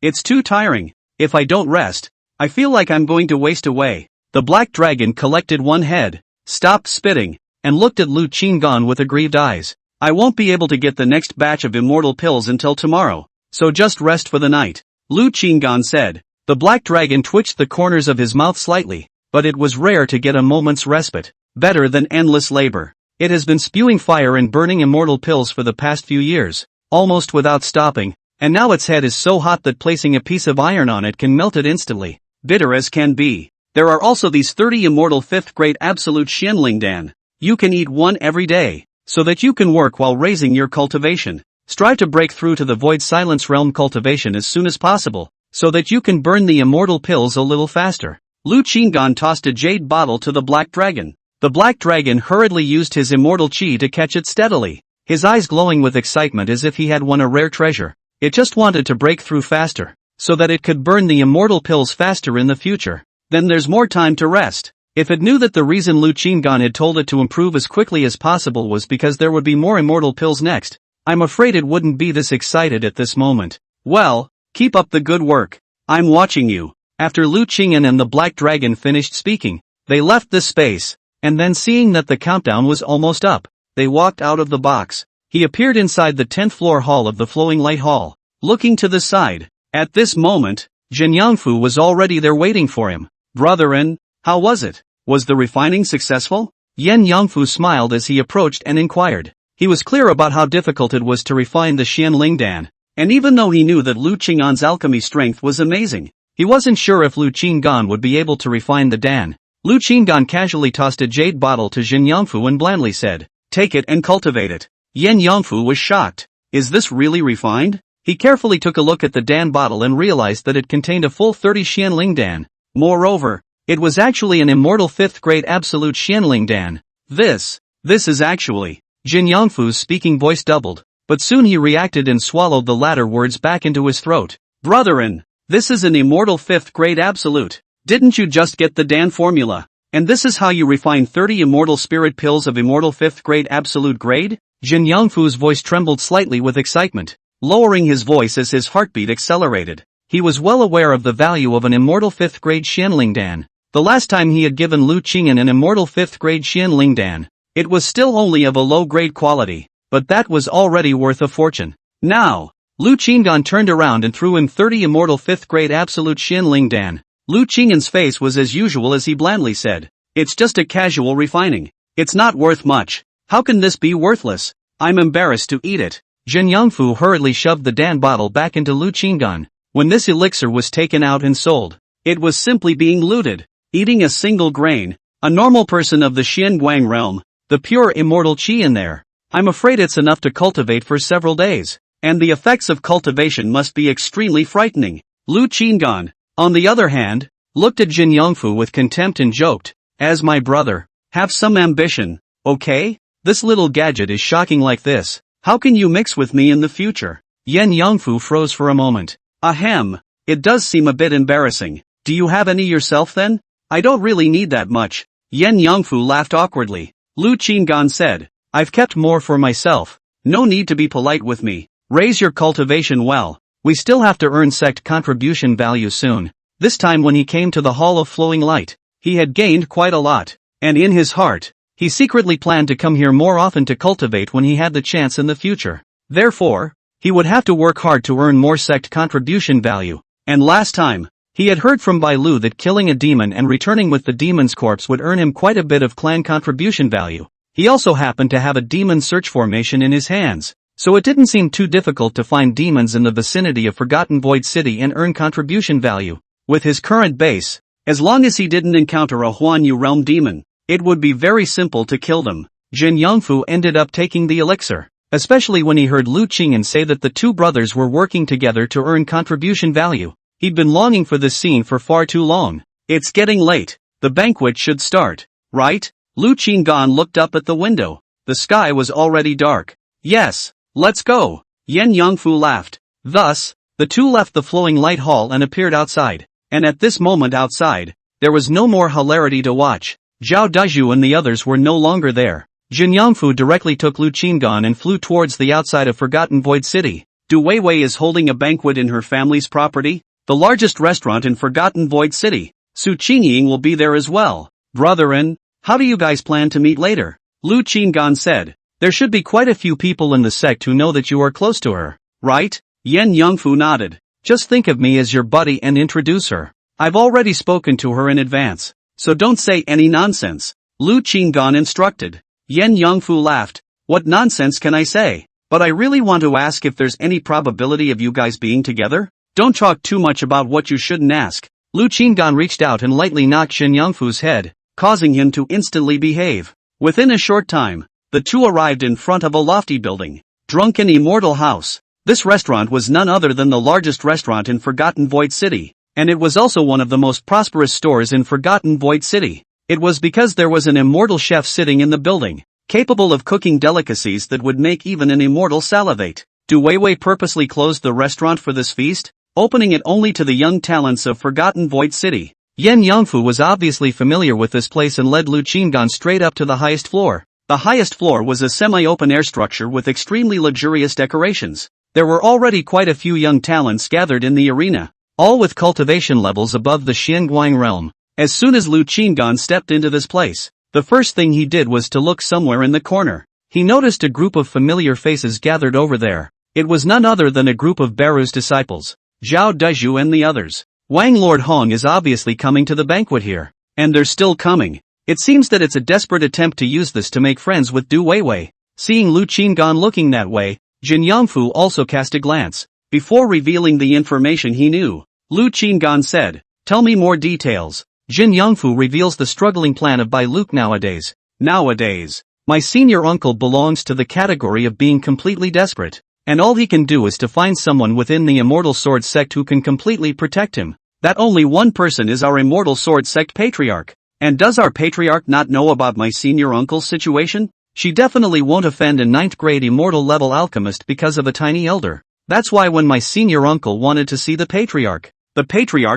It's too tiring. If I don't rest, I feel like I'm going to waste away. The black dragon collected one head, stopped spitting, and looked at Lu Qinggan with aggrieved eyes. I won't be able to get the next batch of immortal pills until tomorrow, so just rest for the night, Lu Qinggan said. The black dragon twitched the corners of his mouth slightly, but it was rare to get a moment's respite. Better than endless labor. It has been spewing fire and burning immortal pills for the past few years, almost without stopping, and now its head is so hot that placing a piece of iron on it can melt it instantly. Bitter as can be. There are also these 30 immortal 5th grade absolute Xianlingdan. You can eat one every day, so that you can work while raising your cultivation. Strive to break through to the Void Silence Realm cultivation as soon as possible, so that you can burn the immortal pills a little faster. Lu Qinggan tossed a jade bottle to the black dragon. The black dragon hurriedly used his immortal qi to catch it steadily, his eyes glowing with excitement as if he had won a rare treasure. It just wanted to break through faster, so that it could burn the immortal pills faster in the future. Then there's more time to rest. If it knew that the reason Lu Qinggan had told it to improve as quickly as possible was because there would be more immortal pills next, I'm afraid it wouldn't be this excited at this moment. Well, keep up the good work. I'm watching you. After Lu Qinggan and the black dragon finished speaking, they left the space, and then seeing that the countdown was almost up, they walked out of the box. He appeared inside the 10th floor hall of the Flowing Light Hall, looking to the side. At this moment, Jin Yangfu was already there waiting for him. Brother-in, how was it? Was the refining successful? Yen Yangfu smiled as he approached and inquired. He was clear about how difficult it was to refine the Xianlingdan, and even though he knew that Lu Qinggan's alchemy strength was amazing, he wasn't sure if Lu Qinggan would be able to refine the Dan. Lu Qinggan casually tossed a jade bottle to Jin Yangfu and blandly said, "Take it and cultivate it." Yen Yangfu was shocked. Is this really refined? He carefully took a look at the Dan bottle and realized that it contained a full 30 Xianlingdan. Moreover, it was actually an immortal 5th grade absolute Xianlingdan. This is actually... Jin Yangfu's speaking voice doubled, but soon he reacted and swallowed the latter words back into his throat. Brother-in, this is an immortal 5th grade absolute. Didn't you just get the Dan formula? And this is how you refine 30 immortal spirit pills of immortal 5th grade absolute grade? Jin Yangfu's voice trembled slightly with excitement, lowering his voice as his heartbeat accelerated. He was well aware of the value of an immortal 5th grade Xianlingdan. The last time he had given Lu Qinggan an immortal 5th grade Xianlingdan, it was still only of a low-grade quality, but that was already worth a fortune. Now, Lu Qinggan turned around and threw in 30 immortal 5th grade absolute Xianlingdan. Lu Qinggan's face was as usual as he blandly said, "It's just a casual refining. It's not worth much. How can this be worthless? I'm embarrassed to eat it." Jin Yangfu hurriedly shoved the Dan bottle back into Lu Qinggan. When this elixir was taken out and sold, it was simply being looted. Eating a single grain, a normal person of the Xianguang realm, the pure immortal qi in there, I'm afraid it's enough to cultivate for several days, and the effects of cultivation must be extremely frightening. Lu Qinggan, on the other hand, looked at Jin Yangfu with contempt and joked, "As my brother, have some ambition, okay? This little gadget is shocking like this. How can you mix with me in the future?" Yen Yangfu froze for a moment. Ahem, it does seem a bit embarrassing. Do you have any yourself then? I don't really need that much. Yen Yangfu laughed awkwardly. Lu Qinggan said, "I've kept more for myself. No need to be polite with me. Raise your cultivation well. We still have to earn sect contribution value soon." This time when he came to the Hall of Flowing Light, he had gained quite a lot, and in his heart, he secretly planned to come here more often to cultivate when he had the chance in the future. Therefore, he would have to work hard to earn more sect contribution value. And last time, he had heard from Bai Lu that killing a demon and returning with the demon's corpse would earn him quite a bit of clan contribution value. He also happened to have a demon search formation in his hands, so it didn't seem too difficult to find demons in the vicinity of Forgotten Void City and earn contribution value. With his current base, as long as he didn't encounter a Huanyu realm demon, it would be very simple to kill them. Jin Yangfu ended up taking the elixir, especially when he heard Lu Qinggan say that the two brothers were working together to earn contribution value. He'd been longing for this scene for far too long. It's getting late. The banquet should start, right? Lu Qinggan looked up at the window. The sky was already dark. Yes, let's go. Yen Yangfu laughed. Thus, the two left the Flowing Light Hall and appeared outside. And at this moment outside, there was no more hilarity to watch. Zhao Dazhu and the others were no longer there. Jin Yongfu directly took Lu Qingan and flew towards the outside of Forgotten Void City. Du Weiwei is holding a banquet in her family's property, the largest restaurant in Forgotten Void City. Su Qingying will be there as well. Brother-in, how do you guys plan to meet later? Lu Qingan said. There should be quite a few people in the sect who know that you are close to her. Right? Yen Yongfu nodded. Just think of me as your buddy and introduce her. I've already spoken to her in advance, so don't say any nonsense. Lu Qingan instructed. Yen Yongfu laughed. What nonsense can I say? But I really want to ask if there's any probability of you guys being together? Don't talk too much about what you shouldn't ask. Lu Qingan reached out and lightly knocked Jin Yongfu's head, causing him to instantly behave. Within a short time, the two arrived in front of a lofty building. Drunken Immortal House. This restaurant was none other than the largest restaurant in Forgotten Void City, and it was also one of the most prosperous stores in Forgotten Void City. It was because there was an immortal chef sitting in the building, capable of cooking delicacies that would make even an immortal salivate. Du Weiwei purposely closed the restaurant for this feast, opening it only to the young talents of Forgotten Void City. Yen Yongfu was obviously familiar with this place and led Lu Qingan straight up to the highest floor. The highest floor was a semi-open-air structure with extremely luxurious decorations. There were already quite a few young talents gathered in the arena, all with cultivation levels above the Xianguang realm. As soon as Lu Qingan stepped into this place, the first thing he did was to look somewhere in the corner. He noticed a group of familiar faces gathered over there. It was none other than a group of Baru's disciples, Zhao Dezhu and the others. Wang Lord Huang is obviously coming to the banquet here, and they're still coming. It seems that it's a desperate attempt to use this to make friends with Du Weiwei. Seeing Lu Qingan looking that way, Jin Yongfu also cast a glance. Before revealing the information he knew, Lu Qingan said, "Tell me more details." Jin Yongfu reveals the struggling plan of Bai Luke nowadays. Nowadays, my senior uncle belongs to the category of being completely desperate, and all he can do is to find someone within the Immortal Sword sect who can completely protect him. That only one person is our Immortal Sword sect patriarch. And does our patriarch not know about my senior uncle's situation? She definitely won't offend a 9th grade immortal level alchemist because of a tiny elder. That's why when my senior uncle wanted to see the patriarch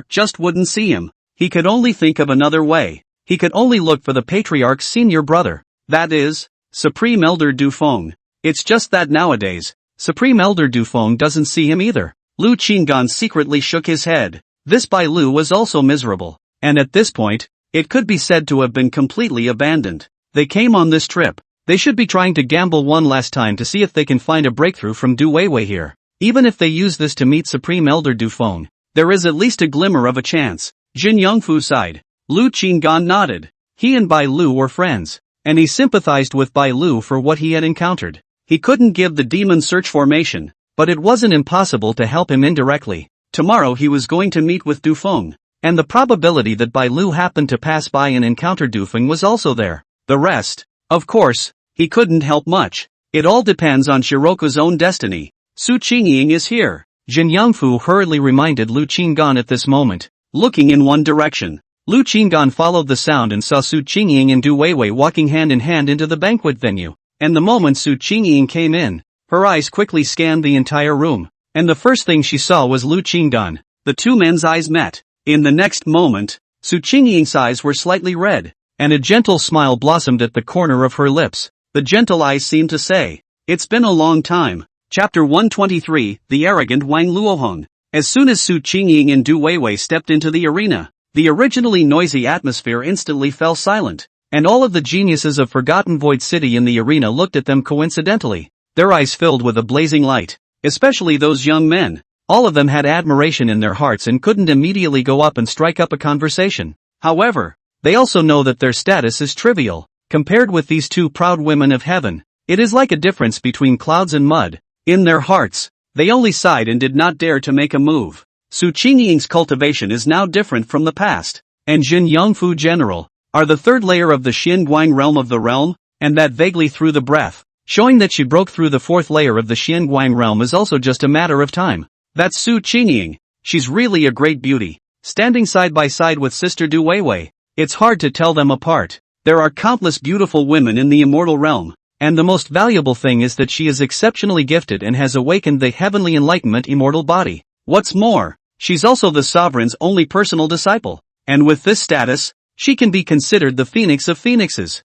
just wouldn't see him. He could only think of another way. He could only look for the patriarch's senior brother. That is, Supreme Elder Du Feng. It's just that nowadays, Supreme Elder Du Feng doesn't see him either. Lu Qingan secretly shook his head. This Bai Lu was also miserable, and at this point, it could be said to have been completely abandoned. They came on this trip. They should be trying to gamble one last time to see if they can find a breakthrough from Du Weiwei here. Even if they use this to meet Supreme Elder Du Feng, there is at least a glimmer of a chance. Jin Yongfu sighed. Lu Qingan nodded. He and Bai Lu were friends, and he sympathized with Bai Lu for what he had encountered. He couldn't give the demon search formation, but it wasn't impossible to help him indirectly. Tomorrow he was going to meet with Du Feng, and the probability that Bai Lu happened to pass by and encounter Du Feng was also there. The rest, of course, he couldn't help much. It all depends on Shiroku's own destiny. Su Qingying is here. Jin Yongfu hurriedly reminded Lu Qingan at this moment. Looking in one direction, Lu Qingan followed the sound and saw Su Qingying and Du Weiwei walking hand in hand into the banquet venue. And the moment Su Qingying came in, her eyes quickly scanned the entire room, and the first thing she saw was Lu Qingan. The two men's eyes met. In the next moment, Su Qingying's eyes were slightly red, and a gentle smile blossomed at the corner of her lips. The gentle eyes seemed to say, "It's been a long time." Chapter 123, The Arrogant Wang Luohong. As soon as Su Qingying and Du Weiwei stepped into the arena, the originally noisy atmosphere instantly fell silent, and all of the geniuses of Forgotten Void City in the arena looked at them coincidentally, their eyes filled with a blazing light, especially those young men. All of them had admiration in their hearts and couldn't immediately go up and strike up a conversation. However, they also know that their status is trivial, compared with these two proud women of heaven. It is like a difference between clouds and mud. In their hearts, they only sighed and did not dare to make a move. Su Qingying's cultivation is now different from the past, and Jin Yongfu General are the third layer of the Xianguang realm of the realm, and that vaguely through the breath, showing that she broke through the fourth layer of the Xianguang realm is also just a matter of time. That's Su Qingying. She's really a great beauty, standing side by side with Sister Du Weiwei. It's hard to tell them apart. There are countless beautiful women in the immortal realm, and the most valuable thing is that she is exceptionally gifted and has awakened the heavenly enlightenment immortal body. What's more, she's also the sovereign's only personal disciple, and with this status, she can be considered the phoenix of phoenixes.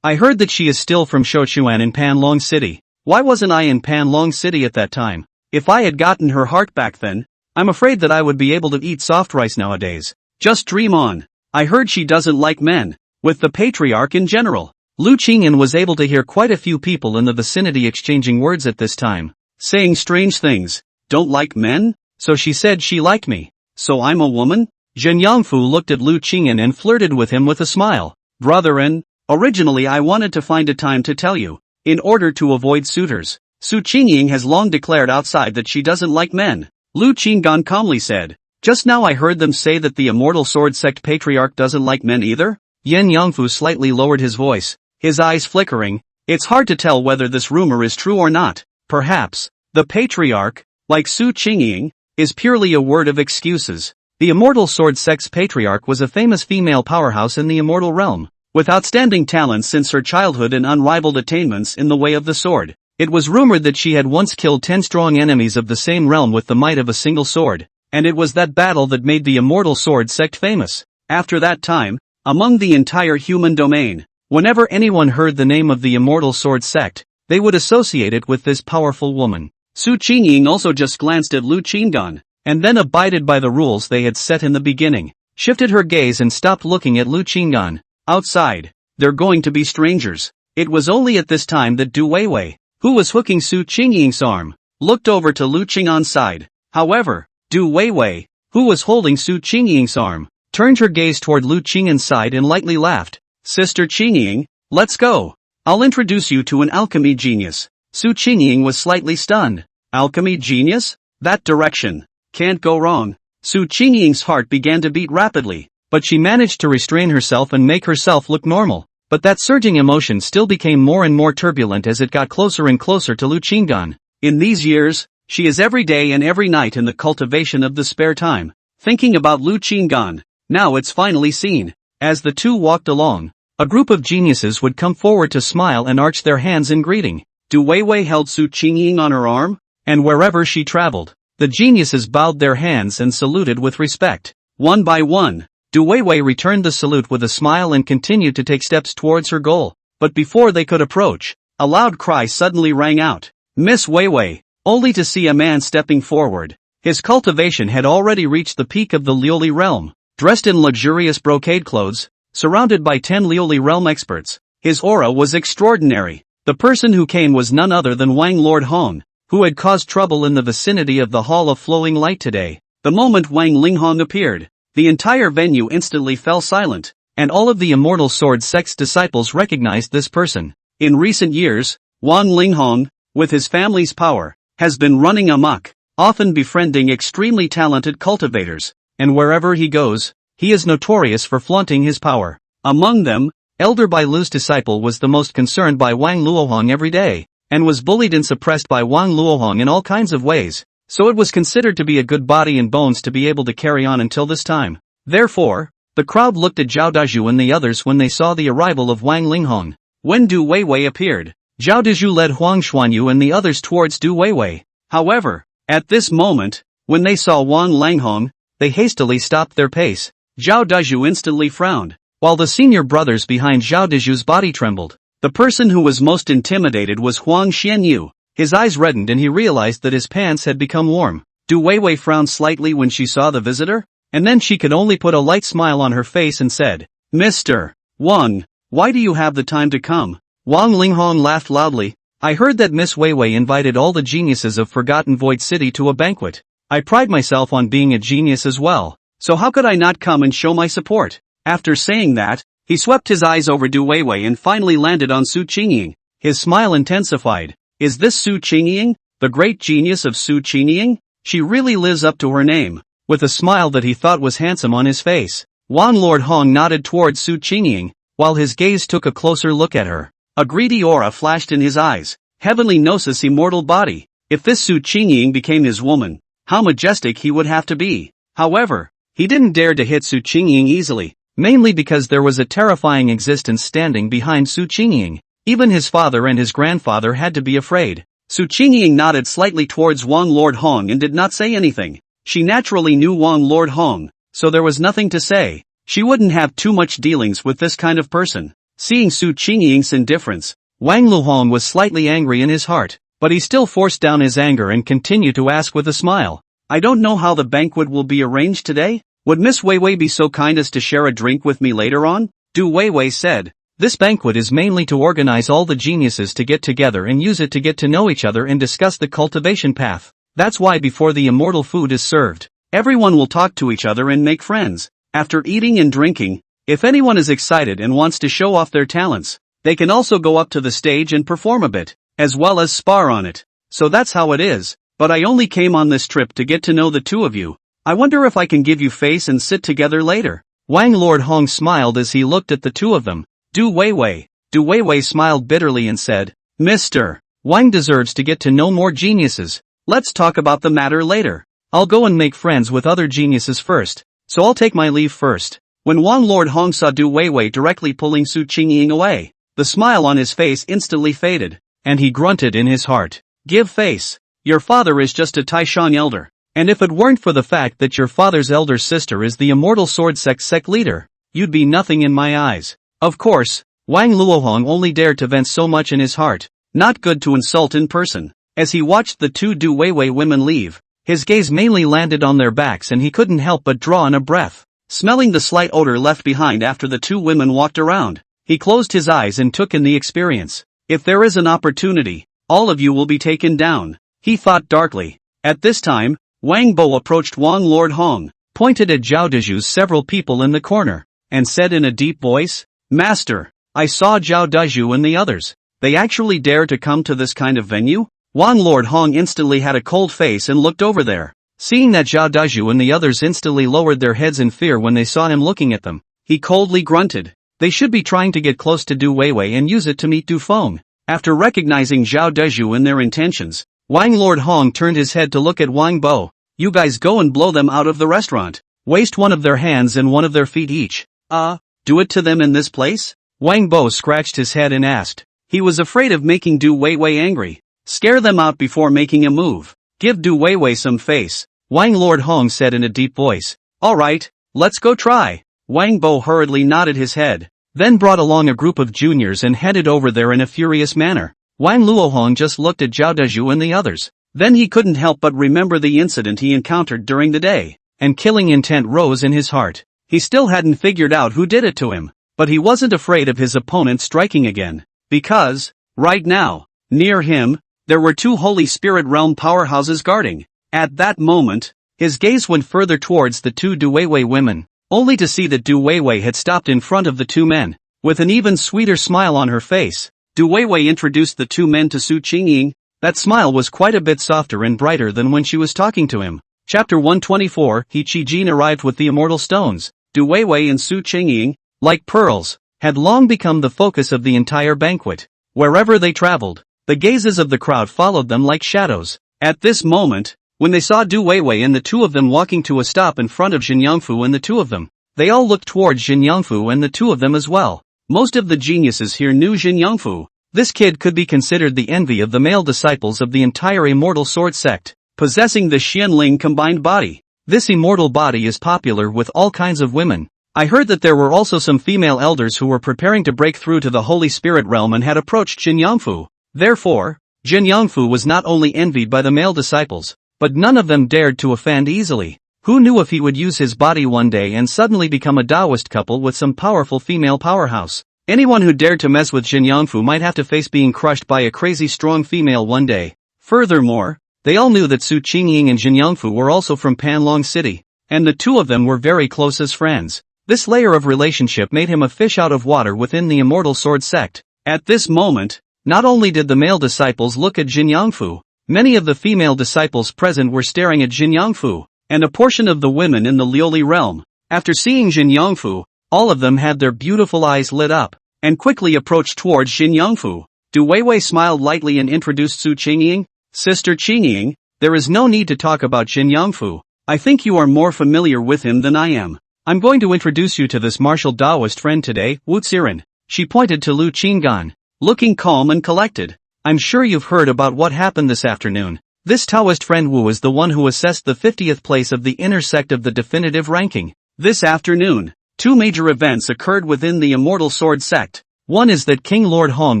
I heard that she is still from Shouquan in Panlong City. Why wasn't I in Panlong City at that time? If I had gotten her heart back then, I'm afraid that I would be able to eat soft rice nowadays. Just dream on. I heard she doesn't like men, with the patriarch in general. Lu Qingyan was able to hear quite a few people in the vicinity exchanging words at this time, saying strange things. Don't like men? So she said she liked me. So I'm a woman? Zhen Yangfu looked at Lu Qingyan and flirted with him with a smile. Brother-in, originally I wanted to find a time to tell you, in order to avoid suitors. Su Qingying has long declared outside that she doesn't like men. Lu Qinggan calmly said. Just now I heard them say that the Immortal Sword Sect Patriarch doesn't like men either? Yen Yangfu slightly lowered his voice, his eyes flickering. It's hard to tell whether this rumor is true or not. Perhaps, the Patriarch, like Su Qingying, is purely a word of excuses. The Immortal Sword Sect's Patriarch was a famous female powerhouse in the immortal realm, with outstanding talents since her childhood and unrivaled attainments in the way of the sword. It was rumored that she had once killed 10 strong enemies of the same realm with the might of a single sword, and it was that battle that made the Immortal Sword Sect famous. After that time, among the entire human domain, whenever anyone heard the name of the Immortal Sword Sect, they would associate it with this powerful woman. Su Qingying also just glanced at Lu Qinggan, and then abided by the rules they had set in the beginning, shifted her gaze and stopped looking at Lu Qinggan. Outside, they're going to be strangers. It was only at this time that Du Weiwei, who was hooking Su Qingying's arm, looked over to Lu Qinggan's side. However, Du Weiwei, who was holding Su Qingying's arm, turned her gaze toward Lu Qingyan's side and lightly laughed. Sister Qingying, let's go. I'll introduce you to an alchemy genius. Su Qingying was slightly stunned. Alchemy genius? That direction. Can't go wrong. Su Qingying's heart began to beat rapidly, but she managed to restrain herself and make herself look normal. But that surging emotion still became more and more turbulent as it got closer and closer to Lu Qinggan. In these years, she is every day and every night in the cultivation of the spare time, thinking about Lu Qinggan. Now it's finally seen. As the two walked along, a group of geniuses would come forward to smile and arch their hands in greeting. Du Weiwei held Su Qingying on her arm, and wherever she traveled, the geniuses bowed their hands and saluted with respect. One by one, Du Weiwei returned the salute with a smile and continued to take steps towards her goal. But before they could approach, a loud cry suddenly rang out. Miss Weiwei, only to see a man stepping forward. His cultivation had already reached the peak of the Liuli realm. Dressed in luxurious brocade clothes, surrounded by 10 Liuli realm experts, his aura was extraordinary. The person who came was none other than Wang Lord Huang, who had caused trouble in the vicinity of the Hall of Flowing Light today. The moment Wang Linghong appeared, the entire venue instantly fell silent, and all of the Immortal Sword Sect's disciples recognized this person. In recent years, Wang Linghong, with his family's power, has been running amok, often befriending extremely talented cultivators, and wherever he goes, he is notorious for flaunting his power. Among them, Elder Bai Lu's disciple was the most concerned by Wang Luohong every day, and was bullied and suppressed by Wang Luohong in all kinds of ways, so it was considered to be a good body and bones to be able to carry on until this time. Therefore, the crowd looked at Zhao Dazhu and the others when they saw the arrival of Wang Linghong. When Du Weiwei appeared, Zhao Dazhu led Huang Xuanyu and the others towards Du Weiwei. However, at this moment, when they saw Wang Linghong, they hastily stopped their pace. Zhao Dazhu instantly frowned, while the senior brothers behind Zhao Dazhu's body trembled. The person who was most intimidated was Huang Xianyu. His eyes reddened and he realized that his pants had become warm. Du Weiwei frowned slightly when she saw the visitor, and then she could only put a light smile on her face and said, Mr. Wang, why do you have the time to come? Wang Linghong laughed loudly. I heard that Miss Weiwei invited all the geniuses of Forgotten Void City to a banquet. I pride myself on being a genius as well, so how could I not come and show my support? After saying that, he swept his eyes over Du Weiwei and finally landed on Su Qingying. His smile intensified. Is this Su Qingying, the great genius of Su Qingying? She really lives up to her name. With a smile that he thought was handsome on his face, Wang Lord Hong nodded towards Su Qingying, while his gaze took a closer look at her. A greedy aura flashed in his eyes. Heavenly Gnosis immortal body. If this Su Qingying became his woman, how majestic he would have to be. However, he didn't dare to hit Su Qingying easily, mainly because there was a terrifying existence standing behind Su Qingying. Even his father and his grandfather had to be afraid. Su Qingying nodded slightly towards Wang Lord Hong and did not say anything. She naturally knew Wang Lord Hong, so there was nothing to say. She wouldn't have too much dealings with this kind of person. Seeing Su Qingying's indifference, Wang Luhong was slightly angry in his heart, but he still forced down his anger and continued to ask with a smile. I don't know how the banquet will be arranged today? Would Miss Weiwei be so kind as to share a drink with me later on? Du Weiwei said. This banquet is mainly to organize all the geniuses to get together and use it to get to know each other and discuss the cultivation path. That's why before the immortal food is served, everyone will talk to each other and make friends. After eating and drinking, if anyone is excited and wants to show off their talents, they can also go up to the stage and perform a bit, as well as spar on it. So that's how it is, but I only came on this trip to get to know the two of you. I wonder if I can give you face and sit together later. Wang Lord Hong smiled as he looked at the two of them. Du Weiwei smiled bitterly and said, Mr. Wang deserves to get to know more geniuses. Let's talk about the matter later. I'll go and make friends with other geniuses first, so I'll take my leave first. When Wang Lord Hong saw Du Weiwei directly pulling Su Qingying away, the smile on his face instantly faded, and he grunted in his heart. Give face. Your father is just a Taishan elder, and if it weren't for the fact that your father's elder sister is the immortal sword sect leader, you'd be nothing in my eyes. Of course, Wang Luohong only dared to vent so much in his heart. Not good to insult in person. As he watched the two Du Weiwei women leave, his gaze mainly landed on their backs and he couldn't help but draw in a breath. Smelling the slight odor left behind after the two women walked around, he closed his eyes and took in the experience. If there is an opportunity, all of you will be taken down, he thought darkly. At this time, Wang Bo approached Wang Lord Hong, pointed at Zhao Deju's several people in the corner, and said in a deep voice, Master, I saw Zhao Deju and the others. They actually dare to come to this kind of venue? Wang Lord Hong instantly had a cold face and looked over there. Seeing that Zhao Deju and the others instantly lowered their heads in fear when they saw him looking at them, he coldly grunted. They should be trying to get close to Du Weiwei and use it to meet Du Feng. After recognizing Zhao Deju and their intentions, Wang Lord Hong turned his head to look at Wang Bo. You guys go and blow them out of the restaurant. Waste one of their hands and one of their feet each. Do it to them in this place? Wang Bo scratched his head and asked. He was afraid of making Du Weiwei angry. Scare them out before making a move. Give Du Weiwei some face. Wang Lord Hong said in a deep voice. Alright, let's go try. Wang Bo hurriedly nodded his head, then brought along a group of juniors and headed over there in a furious manner. Wang Luohong just looked at Zhao Deju and the others. Then he couldn't help but remember the incident he encountered during the day, and killing intent rose in his heart. He still hadn't figured out who did it to him, but he wasn't afraid of his opponent striking again, because, right now, near him, there were two Holy Spirit Realm powerhouses guarding. At that moment, his gaze went further towards the two Du Weiwei women, only to see that Du Weiwei had stopped in front of the two men. With an even sweeter smile on her face, Du Weiwei introduced the two men to Su Qingying. That smile was quite a bit softer and brighter than when she was talking to him. Chapter 124, He Qijin arrived with the immortal stones. Du Weiwei and Su Qingying, like pearls, had long become the focus of the entire banquet. Wherever they traveled, the gazes of the crowd followed them like shadows. At this moment, when they saw Du Weiwei and the two of them walking to a stop in front of Jinyangfu and the two of them, they all looked towards Jinyangfu and the two of them as well. Most of the geniuses here knew Jinyangfu. This kid could be considered the envy of the male disciples of the entire immortal sword sect, possessing the Xianling combined body. This immortal body is popular with all kinds of women. I heard that there were also some female elders who were preparing to break through to the Holy Spirit realm and had approached Jinyangfu. Therefore, Jinyangfu was not only envied by the male disciples, but none of them dared to offend easily. Who knew if he would use his body one day and suddenly become a Taoist couple with some powerful female powerhouse? Anyone who dared to mess with Jinyangfu might have to face being crushed by a crazy strong female one day. Furthermore, they all knew that Su Qingying and Jinyangfu were also from Panlong City, and the two of them were very close as friends. This layer of relationship made him a fish out of water within the immortal sword sect. At this moment, not only did the male disciples look at Jinyangfu, many of the female disciples present were staring at Jinyangfu, and a portion of the women in the Liuli realm. After seeing Jinyangfu, all of them had their beautiful eyes lit up, and quickly approached towards Jinyangfu. Du Weiwei smiled lightly and introduced Su Qingying. Sister Qingying, there is no need to talk about Jinyangfu. I think you are more familiar with him than I am. I'm going to introduce you to this martial Taoist friend today, Wu Xiren. She pointed to Lu Qingan, looking calm and collected. I'm sure you've heard about what happened this afternoon. This Taoist friend Wu is the one who assessed the 50th place of the inner sect of the definitive ranking. This afternoon, two major events occurred within the Immortal Sword sect. One is that King Lord Huang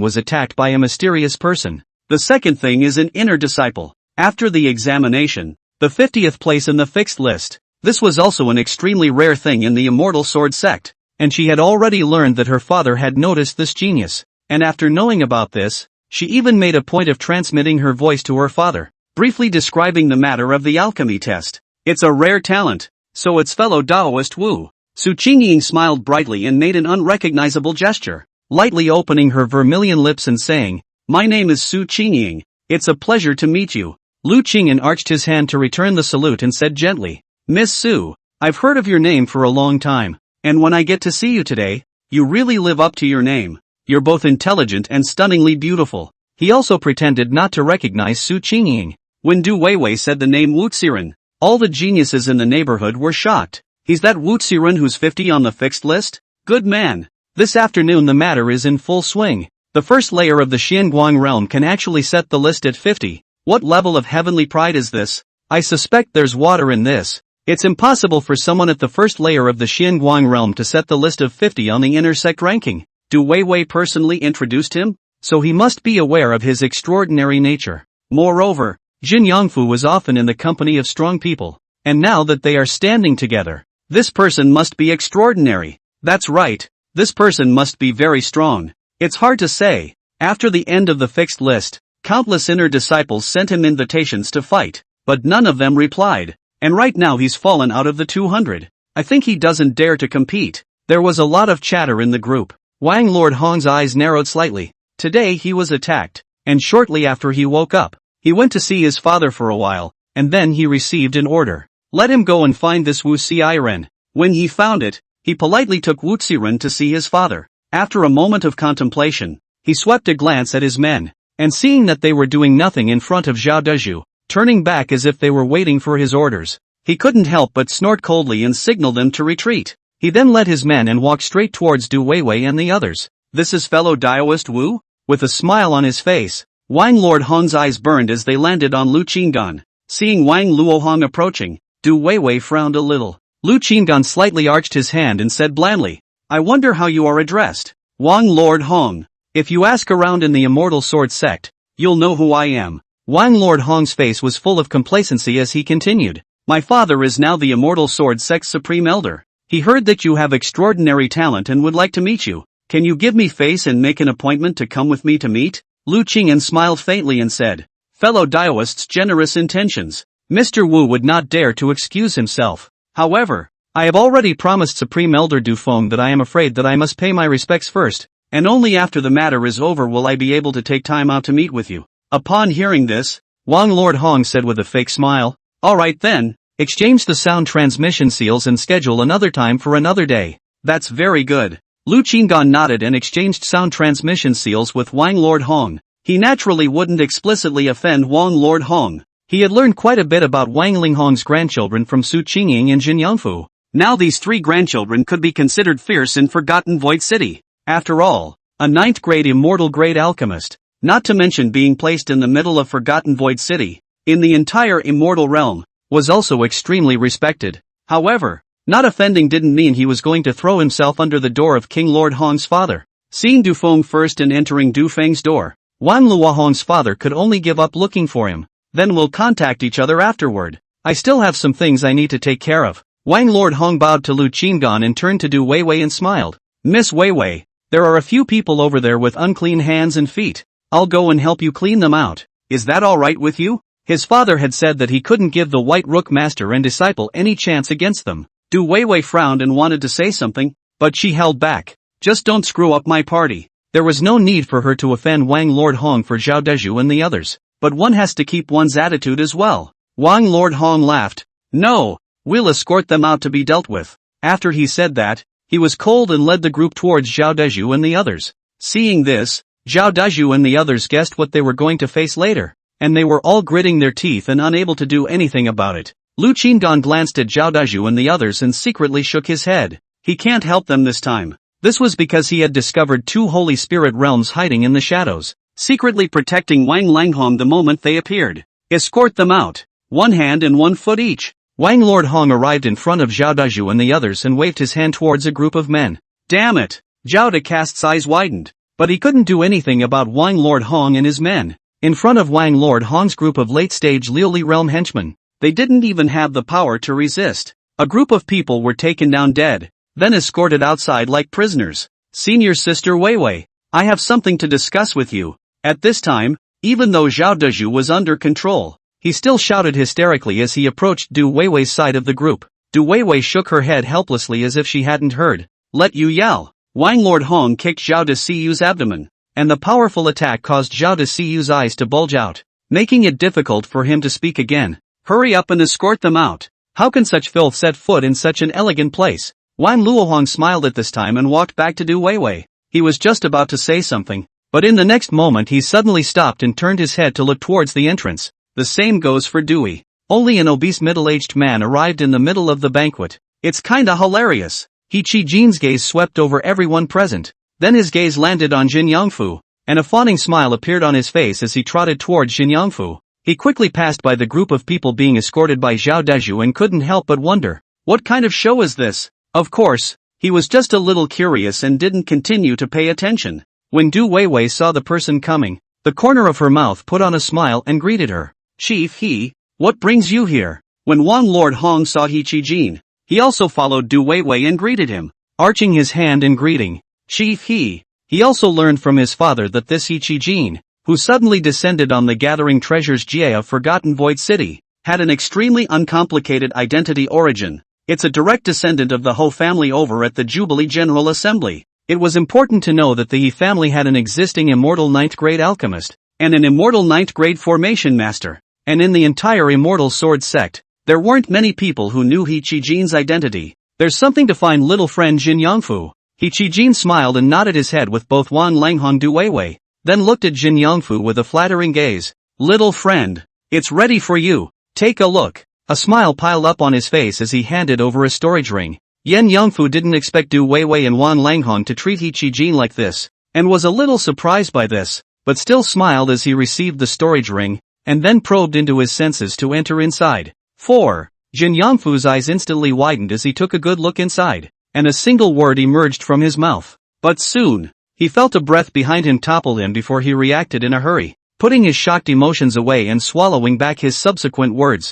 was attacked by a mysterious person. The second thing is an inner disciple. After the examination, the 50th place in the fixed list. This was also an extremely rare thing in the Immortal Sword sect, and she had already learned that her father had noticed this genius, and after knowing about this, she even made a point of transmitting her voice to her father, briefly describing the matter of the alchemy test. It's a rare talent, so its fellow Taoist Wu. Su Qingying smiled brightly and made an unrecognizable gesture, lightly opening her vermilion lips and saying, "My name is Su Qingying. It's a pleasure to meet you." Lu Qingyan arched his hand to return the salute and said gently, "Miss Su, I've heard of your name for a long time, and when I get to see you today, you really live up to your name. You're both intelligent and stunningly beautiful." He also pretended not to recognize Su Qingying. When Du Weiwei said the name Wu Xiren, all the geniuses in the neighborhood were shocked. He's that Wu Xiren who's 50 on the fixed list? Good man. This afternoon the matter is in full swing. The first layer of the Xianguang realm can actually set the list at 50. What level of heavenly pride is this? I suspect there's water in this. It's impossible for someone at the first layer of the Xianguang realm to set the list of 50 on the inner sect ranking. Du Weiwei personally introduced him, so he must be aware of his extraordinary nature. Moreover, Jin Yangfu was often in the company of strong people, and now that they are standing together, this person must be extraordinary. That's right, this person must be very strong. It's hard to say. After the end of the fixed list, countless inner disciples sent him invitations to fight, but none of them replied, and right now he's fallen out of the 200. I think he doesn't dare to compete. There was a lot of chatter in the group. Wang Lord Hong's eyes narrowed slightly. Today he was attacked, and shortly after he woke up, he went to see his father for a while, and then he received an order. Let him go and find this Wu Xiren. When he found it, he politely took Wu Xiren to see his father. After a moment of contemplation, he swept a glance at his men, and seeing that they were doing nothing in front of Zhao Deju, turning back as if they were waiting for his orders, he couldn't help but snort coldly and signal them to retreat. He then led his men and walked straight towards Du Weiwei and the others. This is fellow Taoist Wu? With a smile on his face, Wang Lord Hong's eyes burned as they landed on Lu Qinggan. Seeing Wang Luohong approaching, Du Weiwei frowned a little. Lu Qinggan slightly arched his hand and said blandly, "I wonder how you are addressed." "Wang Lord Hong. If you ask around in the Immortal Sword sect, you'll know who I am." Wang Lord Hong's face was full of complacency as he continued, "My father is now the Immortal Sword sect's supreme elder. He heard that you have extraordinary talent and would like to meet you. Can you give me face and make an appointment to come with me to meet?" Lu Qingyan smiled faintly and said, "Fellow Taoist's generous intentions." Mr. Wu would not dare to excuse himself. "However, I have already promised Supreme Elder Du Feng that I am afraid that I must pay my respects first, and only after the matter is over will I be able to take time out to meet with you." Upon hearing this, Wang Lord Hong said with a fake smile, "All right then, exchange the sound transmission seals and schedule another time for another day." "That's very good." Lu Qinggan nodded and exchanged sound transmission seals with Wang Lord Hong. He naturally wouldn't explicitly offend Wang Lord Hong. He had learned quite a bit about Wang Linghong's grandchildren from Su Qingying and Jin Yangfu. Now these three grandchildren could be considered fierce in Forgotten Void City. After all, a 9th grade immortal grade alchemist, not to mention being placed in the middle of Forgotten Void City, in the entire immortal realm, was also extremely respected. However, not offending didn't mean he was going to throw himself under the door of King Lord Hong's father. Seeing Du Feng first and entering Du Feng's door, Wang Luohong's father could only give up looking for him. "Then we'll contact each other afterward. I still have some things I need to take care of." Wang Lord Hong bowed to Lu Qinggan and turned to Du Weiwei and smiled. "Miss Weiwei, there are a few people over there with unclean hands and feet. I'll go and help you clean them out. Is that all right with you?" His father had said that he couldn't give the White Rook Master and disciple any chance against them. Du Weiwei frowned and wanted to say something, but she held back. "Just don't screw up my party." There was no need for her to offend Wang Lord Hong for Zhao Deju and the others, but one has to keep one's attitude as well. Wang Lord Hong laughed. "No, we'll escort them out to be dealt with." After he said that, he was cold and led the group towards Zhao Deju and the others. Seeing this, Zhao Deju and the others guessed what they were going to face later, and they were all gritting their teeth and unable to do anything about it. Lu Qingdan glanced at Zhao Deju and the others and secretly shook his head. He can't help them this time. This was because he had discovered 2 Holy Spirit realms hiding in the shadows, secretly protecting Wang Langhong the moment they appeared. "Escort them out. 1 hand and 1 foot each." Wang Lord Hong arrived in front of Zhao Deju and the others and waved his hand towards a group of men. "Damn it! Zhao Decast's eyes widened. But he couldn't do anything about Wang Lord Huang and his men. In front of Wang Lord Huang's group of late-stage Liuli realm henchmen, they didn't even have the power to resist. A group of people were taken down dead, then escorted outside like prisoners. Senior Sister Wei Wei, I have something to discuss with you. At this time, even though Zhao Deju was under control, he still shouted hysterically as he approached Du Weiwei's side of the group. Du Weiwei shook her head helplessly as if she hadn't heard. Let you yell. Wang Lord Hong kicked Zhao Deciyu's abdomen, and the powerful attack caused Zhao Deciyu's eyes to bulge out, making it difficult for him to speak again. Hurry up and escort them out. How can such filth set foot in such an elegant place? Wan Luohuang smiled at this time and walked back to Du Weiwei. He was just about to say something, but in the next moment he suddenly stopped and turned his head to look towards the entrance. The same goes for Dewey. Only an obese middle-aged man arrived in the middle of the banquet. It's kinda hilarious. He Qi-Jin's gaze swept over everyone present. Then his gaze landed on Jin Yangfu, and a fawning smile appeared on his face as he trotted towards Jin Yangfu. He quickly passed by the group of people being escorted by Zhao Deju and couldn't help but wonder, what kind of show is this? Of course, he was just a little curious and didn't continue to pay attention. When Du Weiwei saw the person coming, the corner of her mouth put on a smile and greeted her. Chief He, what brings you here? When Wang Lord Hong saw He Qi-Jin, he also followed Du Weiwei and greeted him, arching his hand in greeting. Chief He also learned from his father that this He Qi-Jin, who suddenly descended on the gathering treasures Jie of Forgotten Void City, had an extremely uncomplicated identity origin. It's a direct descendant of the Ho family over at the Jubilee General Assembly. It was important to know that the He family had an existing immortal 9th grade alchemist, and an immortal 9th grade formation master, and in the entire immortal sword sect, there weren't many people who knew He Qi-Jin's identity. There's something to find, little friend Jin Yangfu. He Qi-Jin smiled and nodded his head with both Wan Langhong Du Weiwei, then looked at Jin Yangfu with a flattering gaze. Little friend, it's ready for you. Take a look. A smile piled up on his face as he handed over a storage ring. Yen Yangfu didn't expect Du Weiwei and Wan Langhong to treat He Qi-Jin like this, and was a little surprised by this, but still smiled as he received the storage ring, and then probed into his senses to enter inside. 4. Jin Yangfu's eyes instantly widened as he took a good look inside, and a single word emerged from his mouth. But soon, he felt a breath behind him topple him before he reacted in a hurry, putting his shocked emotions away and swallowing back his subsequent words.